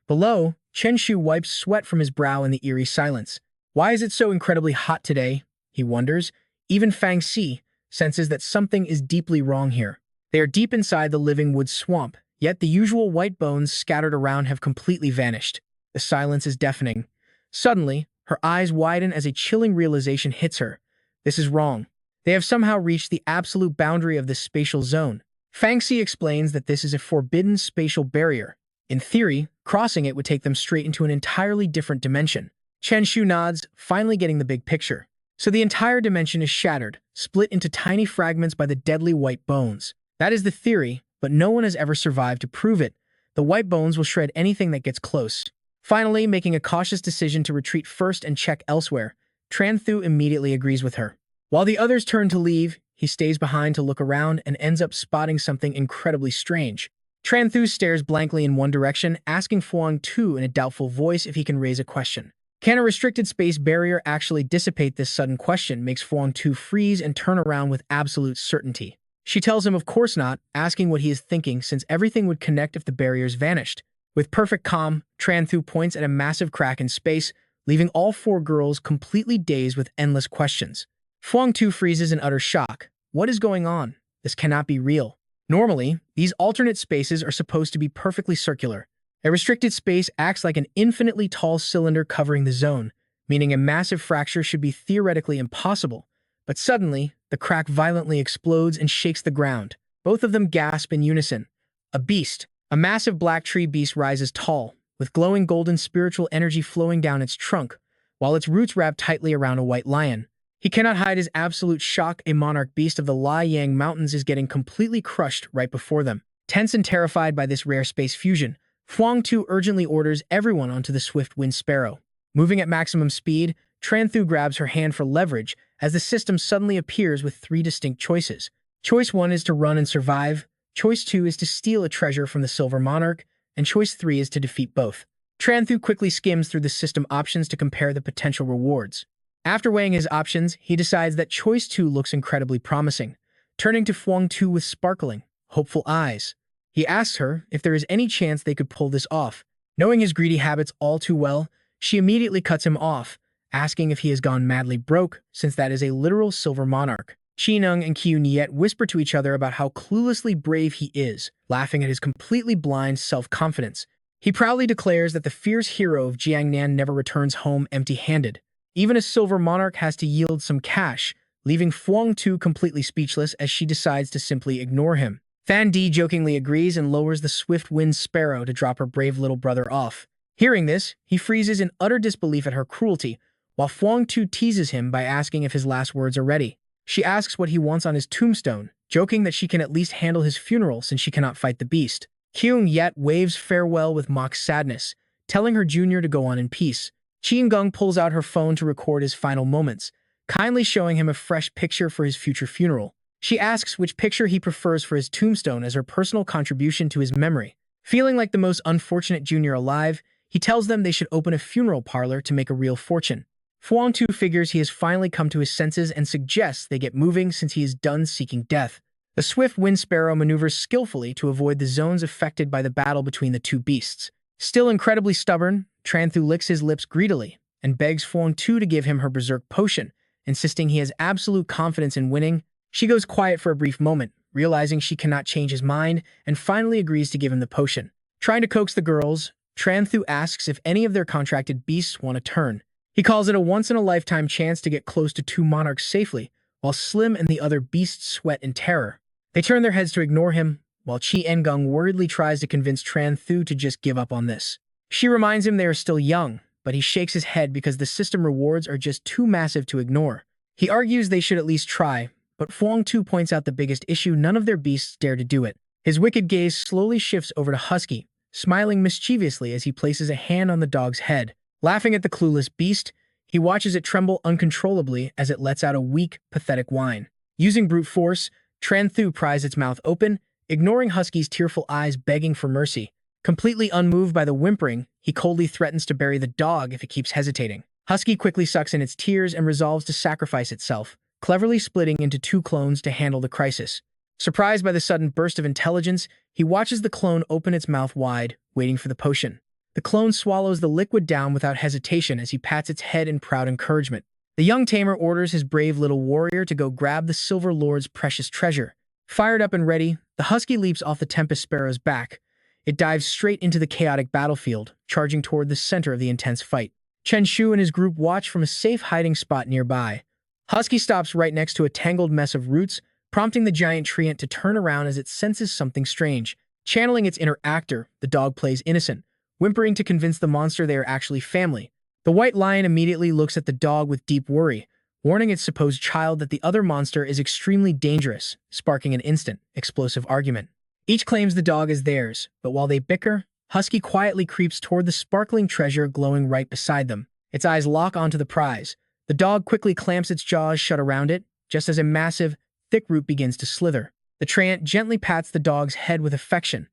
Below, Chen Shu wipes sweat from his brow in the eerie silence. Why is it so incredibly hot today? He wonders. Even Fang Xi senses that something is deeply wrong here. They are deep inside the Living Wood swamp, yet the usual white bones scattered around have completely vanished. The silence is deafening. Suddenly, her eyes widen as a chilling realization hits her. This is wrong. They have somehow reached the absolute boundary of this spatial zone. Fang Xi explains that this is a forbidden spatial barrier. In theory, crossing it would take them straight into an entirely different dimension. Chen Shu nods, finally getting the big picture. So the entire dimension is shattered, split into tiny fragments by the deadly white bones. That is the theory, but no one has ever survived to prove it. The white bones will shred anything that gets close. Finally, making a cautious decision to retreat first and check elsewhere, Tran Thu immediately agrees with her. While the others turn to leave, he stays behind to look around and ends up spotting something incredibly strange. Tran Thu stares blankly in one direction, asking Fuang Tu in a doubtful voice if he can raise a question. Can a restricted space barrier actually dissipate? This sudden question makes Fuang Tu freeze and turn around with absolute certainty. She tells him of course not, asking what he is thinking since everything would connect if the barriers vanished. With perfect calm, Tran Thu points at a massive crack in space, leaving all four girls completely dazed with endless questions. Fuang Tu freezes in utter shock. What is going on? This cannot be real. Normally, these alternate spaces are supposed to be perfectly circular. A restricted space acts like an infinitely tall cylinder covering the zone, meaning a massive fracture should be theoretically impossible. But suddenly, the crack violently explodes and shakes the ground. Both of them gasp in unison. A beast. A massive black tree beast rises tall, with glowing golden spiritual energy flowing down its trunk, while its roots wrap tightly around a white lion. He cannot hide his absolute shock. A monarch beast of the Liang Mountains is getting completely crushed right before them. Tense and terrified by this rare space fusion, Fuang Tu urgently orders everyone onto the swift wind sparrow. Moving at maximum speed, Tran Thu grabs her hand for leverage as the system suddenly appears with three distinct choices. Choice 1 is to run and survive, Choice 2 is to steal a treasure from the Silver Monarch, and Choice 3 is to defeat both. Tran Thu quickly skims through the system options to compare the potential rewards. After weighing his options, he decides that Choice 2 looks incredibly promising, turning to Fuang Tu with sparkling, hopeful eyes. He asks her if there is any chance they could pull this off. Knowing his greedy habits all too well, she immediately cuts him off, asking if he has gone madly broke, since that is a literal Silver Monarch. Qineng and Qiu Niet whisper to each other about how cluelessly brave he is, laughing at his completely blind self-confidence. He proudly declares that the fierce hero of Jiangnan never returns home empty-handed. Even a Silver Monarch has to yield some cash, leaving Fuang Tu completely speechless as she decides to simply ignore him. Fan Di jokingly agrees and lowers the swift wind sparrow to drop her brave little brother off. Hearing this, he freezes in utter disbelief at her cruelty, while Fuang Tu teases him by asking if his last words are ready. She asks what he wants on his tombstone, joking that she can at least handle his funeral since she cannot fight the beast. Kyung Yet waves farewell with mock sadness, telling her junior to go on in peace. Qin Geng pulls out her phone to record his final moments, kindly showing him a fresh picture for his future funeral. She asks which picture he prefers for his tombstone as her personal contribution to his memory. Feeling like the most unfortunate junior alive, he tells them they should open a funeral parlor to make a real fortune. Fuang Tu figures he has finally come to his senses and suggests they get moving since he is done seeking death. The swift wind sparrow maneuvers skillfully to avoid the zones affected by the battle between the two beasts. Still incredibly stubborn, Tran Thu licks his lips greedily and begs Fuang Tu to give him her berserk potion, insisting he has absolute confidence in winning. She goes quiet for a brief moment, realizing she cannot change his mind, and finally agrees to give him the potion. Trying to coax the girls, Tran Thu asks if any of their contracted beasts want a turn. He calls it a once-in-a-lifetime chance to get close to two monarchs safely, while Slim and the other beasts sweat in terror. They turn their heads to ignore him, while Chi Engung worriedly tries to convince Tran Thu to just give up on this. She reminds him they are still young, but he shakes his head because the system rewards are just too massive to ignore. He argues they should at least try, but Fuang Tu points out the biggest issue: none of their beasts dare to do it. His wicked gaze slowly shifts over to Husky, smiling mischievously as he places a hand on the dog's head. Laughing at the clueless beast, he watches it tremble uncontrollably as it lets out a weak, pathetic whine. Using brute force, Tran Thu pries its mouth open, ignoring Husky's tearful eyes begging for mercy. Completely unmoved by the whimpering, he coldly threatens to bury the dog if it keeps hesitating. Husky quickly sucks in its tears and resolves to sacrifice itself, cleverly splitting into two clones to handle the crisis. Surprised by the sudden burst of intelligence, he watches the clone open its mouth wide, waiting for the potion. The clone swallows the liquid down without hesitation as he pats its head in proud encouragement. The young Tamer orders his brave little warrior to go grab the Silver Lord's precious treasure. Fired up and ready, the Husky leaps off the Tempest Sparrow's back. It dives straight into the chaotic battlefield, charging toward the center of the intense fight. Chen Shu and his group watch from a safe hiding spot nearby. Husky stops right next to a tangled mess of roots, prompting the giant treant to turn around as it senses something strange. Channeling its inner actor, the dog plays innocent, whimpering to convince the monster they are actually family. The white lion immediately looks at the dog with deep worry, warning its supposed child that the other monster is extremely dangerous, sparking an instant, explosive argument. Each claims the dog is theirs, but while they bicker, Husky quietly creeps toward the sparkling treasure glowing right beside them. Its eyes lock onto the prize. The dog quickly clamps its jaws shut around it, just as a massive, thick root begins to slither. The treant gently pats the dog's head with affection.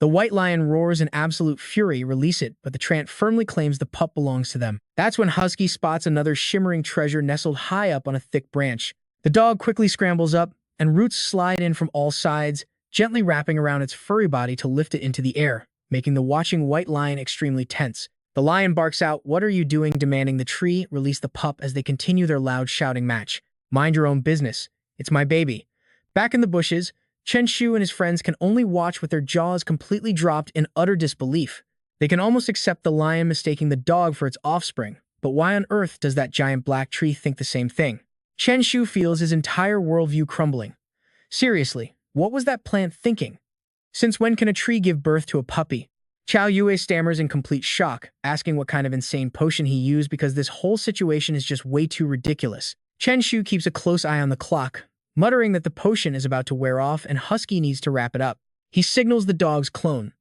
The white lion roars in absolute fury, release it, but the treant firmly claims the pup belongs to them. That's when Husky spots another shimmering treasure nestled high up on a thick branch. The dog quickly scrambles up, and roots slide in from all sides, gently wrapping around its furry body to lift it into the air, making the watching white lion extremely tense. The lion barks out, "What are you doing?" demanding the tree release the pup as they continue their loud shouting match. "Mind your own business. It's my baby." Back in the bushes, Chen Shu and his friends can only watch with their jaws completely dropped in utter disbelief. They can almost accept the lion mistaking the dog for its offspring, but why on earth does that giant black tree think the same thing? Chen Shu feels his entire worldview crumbling. Seriously, what was that plant thinking? Since when can a tree give birth to a puppy? Chao Yue stammers in complete shock, asking what kind of insane potion he used because this whole situation is just way too ridiculous. Chen Shu keeps a close eye on the clock, muttering that the potion is about to wear off and Husky needs to wrap it up. He signals the dog's clone.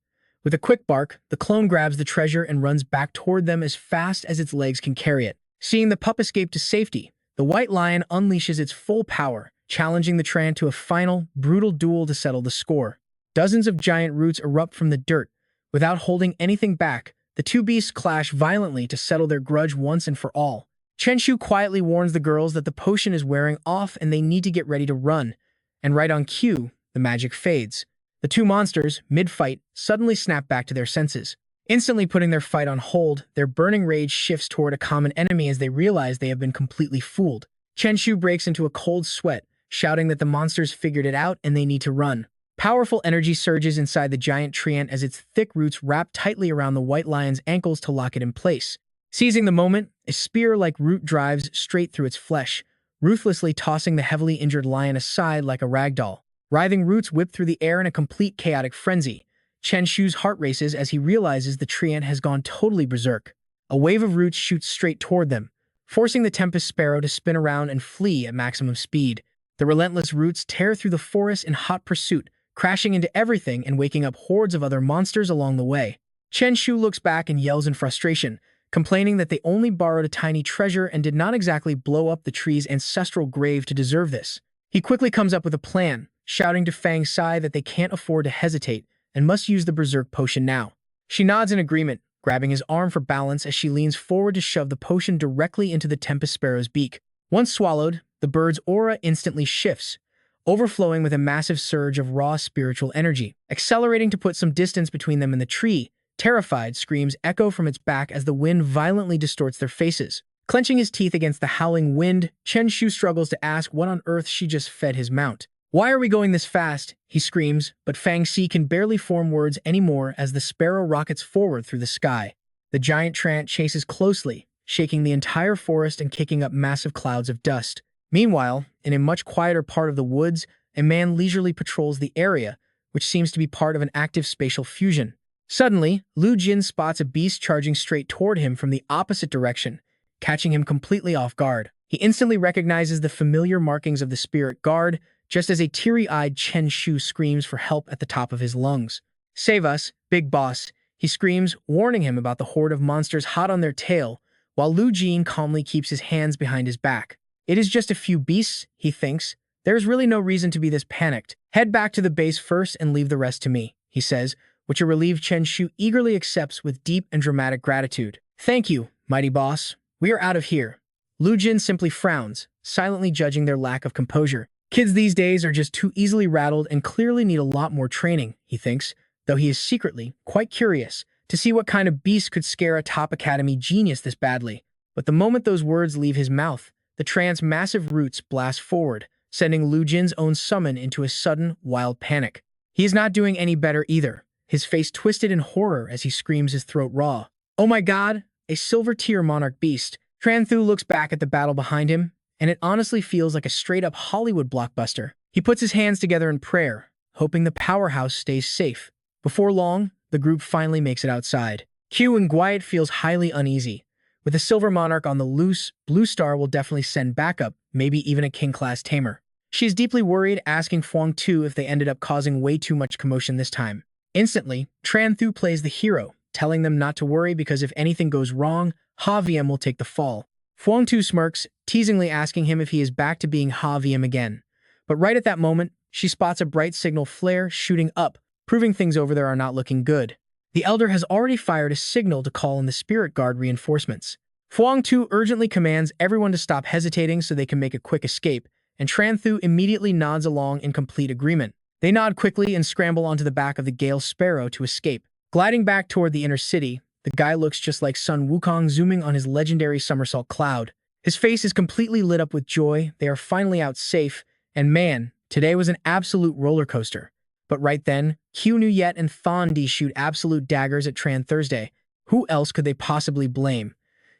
With a quick bark, the clone grabs the treasure and runs back toward them as fast as its legs can carry it. Seeing the pup escape to safety, the white lion unleashes its full power, challenging the treant to a final, brutal duel to settle the score. Dozens of giant roots erupt from the dirt. Without holding anything back, the two beasts clash violently to settle their grudge once and for all. Chen Shu quietly warns the girls that the potion is wearing off and they need to get ready to run. And right on cue, the magic fades. The two monsters, mid-fight, suddenly snap back to their senses. Instantly putting their fight on hold, their burning rage shifts toward a common enemy as they realize they have been completely fooled. Chen Shu breaks into a cold sweat, shouting that the monsters figured it out and they need to run. Powerful energy surges inside the giant treant as its thick roots wrap tightly around the white lion's ankles to lock it in place. Seizing the moment, a spear-like root drives straight through its flesh, ruthlessly tossing the heavily injured lion aside like a rag doll. Writhing roots whip through the air in a complete chaotic frenzy. Chen Shu's heart races as he realizes the treant has gone totally berserk. A wave of roots shoots straight toward them, forcing the Tempest Sparrow to spin around and flee at maximum speed. The relentless roots tear through the forest in hot pursuit, crashing into everything and waking up hordes of other monsters along the way. Chen Shu looks back and yells in frustration, complaining that they only borrowed a tiny treasure and did not exactly blow up the tree's ancestral grave to deserve this. He quickly comes up with a plan, shouting to Fang Sai that they can't afford to hesitate and must use the Berserk potion now. She nods in agreement, grabbing his arm for balance as she leans forward to shove the potion directly into the Tempest Sparrow's beak. Once swallowed, the bird's aura instantly shifts, overflowing with a massive surge of raw spiritual energy. Accelerating to put some distance between them and the tree, terrified screams echo from its back as the wind violently distorts their faces. Clenching his teeth against the howling wind, Chen Shu struggles to ask what on earth she just fed his mount. "Why are we going this fast?" he screams, but Fang Si can barely form words anymore as the sparrow rockets forward through the sky. The giant treant chases closely, shaking the entire forest and kicking up massive clouds of dust. Meanwhile, in a much quieter part of the woods, a man leisurely patrols the area, which seems to be part of an active spatial fusion. Suddenly, Lu Jin spots a beast charging straight toward him from the opposite direction, catching him completely off guard. He instantly recognizes the familiar markings of the spirit guard, just as a teary-eyed Chen Shu screams for help at the top of his lungs. "Save us, big boss," he screams, warning him about the horde of monsters hot on their tail, while Lu Jin calmly keeps his hands behind his back. It is just a few beasts, he thinks. There is really no reason to be this panicked. Head back to the base first and leave the rest to me, he says, which a relieved Chen Shu eagerly accepts with deep and dramatic gratitude. "Thank you, mighty boss. We are out of here." Lu Jin simply frowns, silently judging their lack of composure. Kids these days are just too easily rattled and clearly need a lot more training, he thinks, though he is secretly quite curious to see what kind of beast could scare a top academy genius this badly. But the moment those words leave his mouth, the trance massive roots blast forward, sending Lu Jin's own summon into a sudden, wild panic. He is not doing any better either, his face twisted in horror as he screams, his throat raw. "Oh my god, a silver-tier monarch beast." Tran Thu looks back at the battle behind him, and it honestly feels like a straight-up Hollywood blockbuster. He puts his hands together in prayer, hoping the powerhouse stays safe. Before long, the group finally makes it outside. Q and Gwiat feels highly uneasy. With a silver monarch on the loose, Blue Star will definitely send backup, maybe even a king-class Tamer. She is deeply worried, asking Fuang Tu if they ended up causing way too much commotion this time. Instantly, Tran Thu plays the hero, telling them not to worry because if anything goes wrong, Ha VM will take the fall. Fuang Tu smirks, teasingly asking him if he is back to being Ha VM again. But right at that moment, she spots a bright signal flare shooting up, proving things over there are not looking good. The Elder has already fired a signal to call in the Spirit Guard reinforcements. Fuang Tu urgently commands everyone to stop hesitating so they can make a quick escape, and Tran Thu immediately nods along in complete agreement. They nod quickly and scramble onto the back of the Gale Sparrow to escape. Gliding back toward the inner city, the guy looks just like Sun Wukong zooming on his legendary somersault cloud. His face is completely lit up with joy. They are finally out safe, and man, today was an absolute roller coaster. But right then, Q Nuyet and Thon Di shoot absolute daggers at Tran Thursday. Who else could they possibly blame?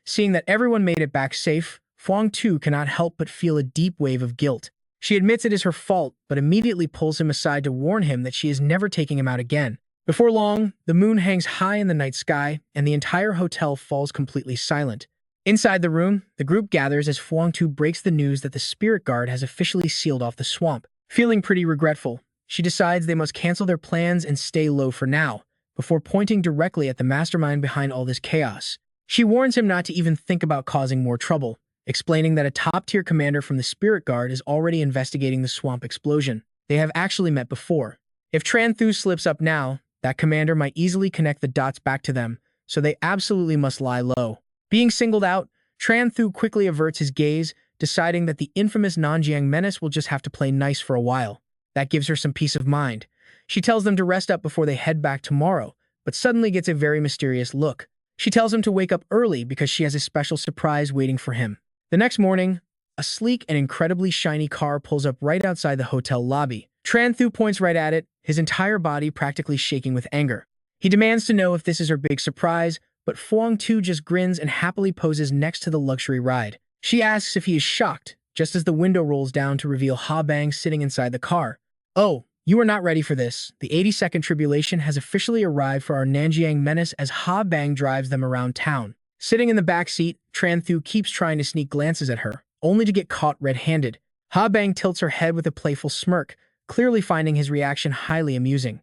Seeing that everyone made it back safe, Fuang Tu cannot help but feel a deep wave of guilt. She admits it is her fault, but immediately pulls him aside to warn him that she is never taking him out again. Before long, the moon hangs high in the night sky, and the entire hotel falls completely silent. Inside the room, the group gathers as Fuang Tu breaks the news that the Spirit Guard has officially sealed off the swamp. Feeling pretty regretful, she decides they must cancel their plans and stay low for now, before pointing directly at the mastermind behind all this chaos. She warns him not to even think about causing more trouble, explaining that a top-tier commander from the Spirit Guard is already investigating the swamp explosion. They have actually met before. If Tran Thu slips up now, that commander might easily connect the dots back to them, so they absolutely must lie low. Being singled out, Tran Thu quickly averts his gaze, deciding that the infamous Nanjiang menace will just have to play nice for a while. That gives her some peace of mind. She tells them to rest up before they head back tomorrow, but suddenly gets a very mysterious look. She tells him to wake up early because she has a special surprise waiting for him. The next morning, a sleek and incredibly shiny car pulls up right outside the hotel lobby. Tran Thu points right at it, his entire body practically shaking with anger. He demands to know if this is her big surprise, but Fuang Tu just grins and happily poses next to the luxury ride. She asks if he is shocked, just as the window rolls down to reveal Ha Bang sitting inside the car. "Oh, you are not ready for this. The 82nd Tribulation has officially arrived for our Nanjiang menace," as Ha Bang drives them around town. Sitting in the back seat, Tran Thu keeps trying to sneak glances at her, only to get caught red-handed. Ha Bang tilts her head with a playful smirk, clearly finding his reaction highly amusing.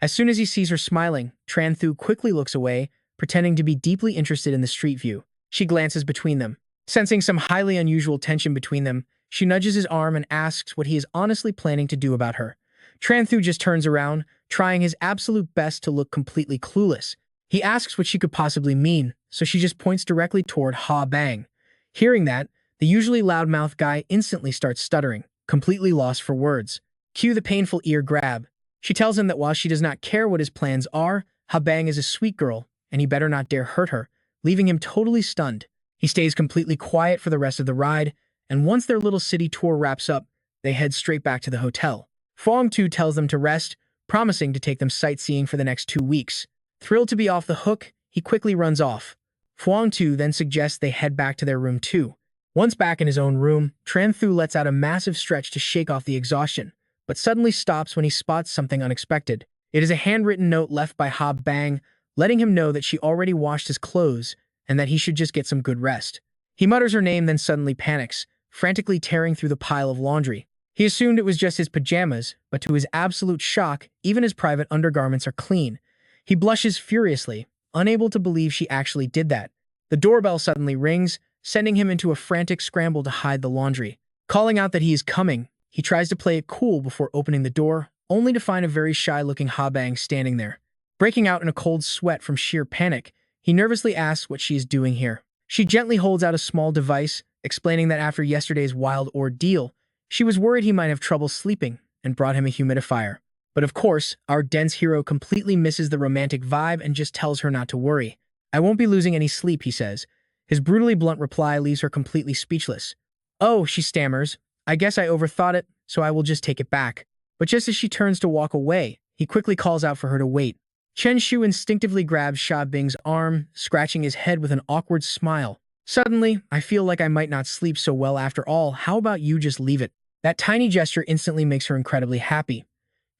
As soon as he sees her smiling, Tran Thu quickly looks away, pretending to be deeply interested in the street view. She glances between them. Sensing some highly unusual tension between them, she nudges his arm and asks what he is honestly planning to do about her. Tran Thu just turns around, trying his absolute best to look completely clueless. He asks what she could possibly mean, so she just points directly toward Ha Bang. Hearing that, the usually loudmouth guy instantly starts stuttering, completely lost for words. Cue the painful ear grab. She tells him that while she does not care what his plans are, Ha Bang is a sweet girl, and he better not dare hurt her, leaving him totally stunned. He stays completely quiet for the rest of the ride, and once their little city tour wraps up, they head straight back to the hotel. Fuang Tu tells them to rest, promising to take them sightseeing for the next 2 weeks. Thrilled to be off the hook, he quickly runs off. Fuang Tu then suggests they head back to their room too. Once back in his own room, Tran Thu lets out a massive stretch to shake off the exhaustion, but suddenly stops when he spots something unexpected. It is a handwritten note left by Ha Bang, letting him know that she already washed his clothes and that he should just get some good rest. He mutters her name, then suddenly panics, frantically tearing through the pile of laundry. He assumed it was just his pajamas, but to his absolute shock, even his private undergarments are clean. He blushes furiously, unable to believe she actually did that. The doorbell suddenly rings, sending him into a frantic scramble to hide the laundry. Calling out that he is coming, he tries to play it cool before opening the door, only to find a very shy-looking Habang standing there. Breaking out in a cold sweat from sheer panic, he nervously asks what she is doing here. She gently holds out a small device, explaining that after yesterday's wild ordeal, she was worried he might have trouble sleeping and brought him a humidifier. But of course, our dense hero completely misses the romantic vibe and just tells her not to worry. "I won't be losing any sleep," he says. His brutally blunt reply leaves her completely speechless. "Oh," she stammers, "I guess I overthought it, so I will just take it back." But just as she turns to walk away, he quickly calls out for her to wait. Chen Shu instinctively grabs Xia Bing's arm, scratching his head with an awkward smile. "Suddenly, I feel like I might not sleep so well after all. How about you just leave it?" That tiny gesture instantly makes her incredibly happy.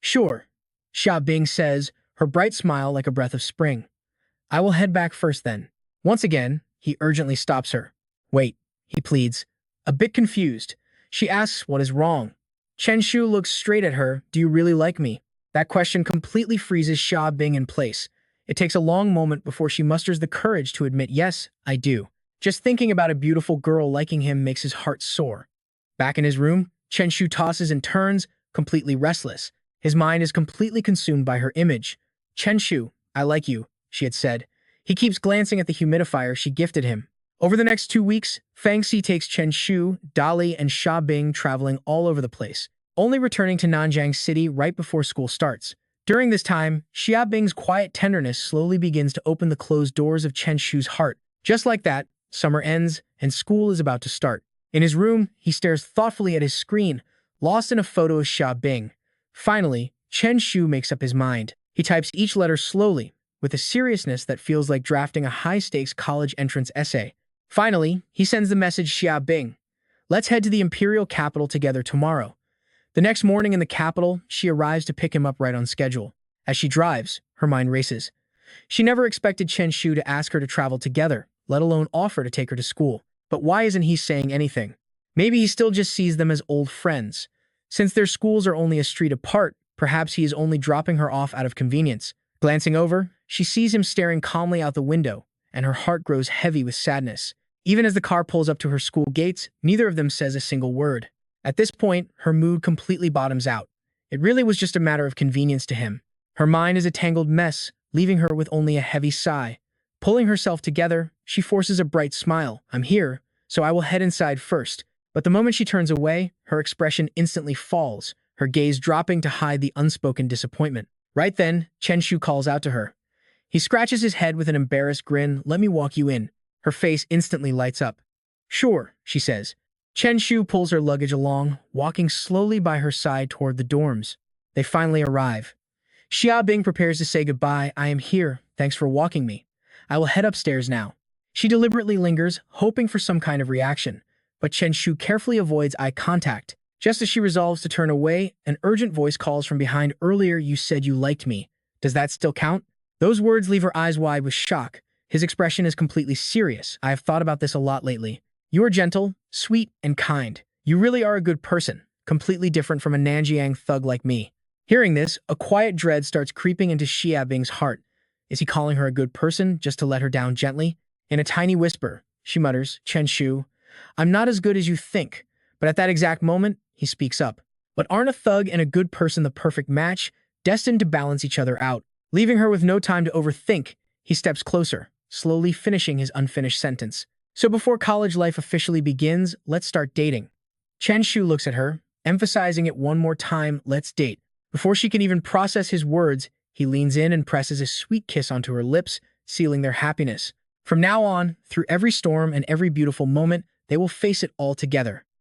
"Sure," Xia Bing says, her bright smile like a breath of spring. "I will head back first then." Once again, he urgently stops her. "Wait," he pleads. A bit confused, she asks what is wrong. Chen Shu looks straight at her. "Do you really like me?" That question completely freezes Xia Bing in place. It takes a long moment before she musters the courage to admit, "Yes, I do." Just thinking about a beautiful girl liking him makes his heart soar. Back in his room, Chen Shu tosses and turns, completely restless. His mind is completely consumed by her image. "Chen Shu, I like you," she had said. He keeps glancing at the humidifier she gifted him. Over the next 2 weeks, Fang Xi takes Chen Shu, Dali, and Xia Bing traveling all over the place, only returning to Nanjiang City right before school starts. During this time, Xia Bing's quiet tenderness slowly begins to open the closed doors of Chen Shu's heart. Just like that, summer ends, and school is about to start. In his room, he stares thoughtfully at his screen, lost in a photo of Xia Bing. Finally, Chen Shu makes up his mind. He types each letter slowly, with a seriousness that feels like drafting a high-stakes college entrance essay. Finally, he sends the message Xia Bing. "Let's head to the imperial capital together tomorrow." The next morning in the capital, she arrives to pick him up right on schedule. As she drives, her mind races. She never expected Chen Shu to ask her to travel together, let alone offer to take her to school. But why isn't he saying anything? Maybe he still just sees them as old friends. Since their schools are only a street apart, perhaps he is only dropping her off out of convenience. Glancing over, she sees him staring calmly out the window, and her heart grows heavy with sadness. Even as the car pulls up to her school gates, neither of them says a single word. At this point, her mood completely bottoms out. It really was just a matter of convenience to him. Her mind is a tangled mess, leaving her with only a heavy sigh. Pulling herself together, she forces a bright smile. "I'm here, so I will head inside first." But the moment she turns away, her expression instantly falls, her gaze dropping to hide the unspoken disappointment. Right then, Chen Shu calls out to her. He scratches his head with an embarrassed grin. "Let me walk you in." Her face instantly lights up. "Sure," she says. Chen Shu pulls her luggage along, walking slowly by her side toward the dorms. They finally arrive. Xia Bing prepares to say goodbye. "I am here. Thanks for walking me. I will head upstairs now." She deliberately lingers, hoping for some kind of reaction, but Chen Shu carefully avoids eye contact. Just as she resolves to turn away, an urgent voice calls from behind. "Earlier you said you liked me. Does that still count?" Those words leave her eyes wide with shock. His expression is completely serious. "I have thought about this a lot lately. You are gentle, sweet, and kind. You really are a good person, completely different from a Nanjiang thug like me." Hearing this, a quiet dread starts creeping into Xia Bing's heart. Is he calling her a good person just to let her down gently? In a tiny whisper, she mutters, "Chen Shu, I'm not as good as you think." But at that exact moment, he speaks up. But aren't a thug and a good person the perfect match, destined to balance each other out? Leaving her with no time to overthink, he steps closer, slowly finishing his unfinished sentence. "So before college life officially begins, let's start dating." Chen Shu looks at her, emphasizing it one more time, "Let's date." Before she can even process his words, he leans in and presses a sweet kiss onto her lips, sealing their happiness. From now on, through every storm and every beautiful moment, they will face it all together.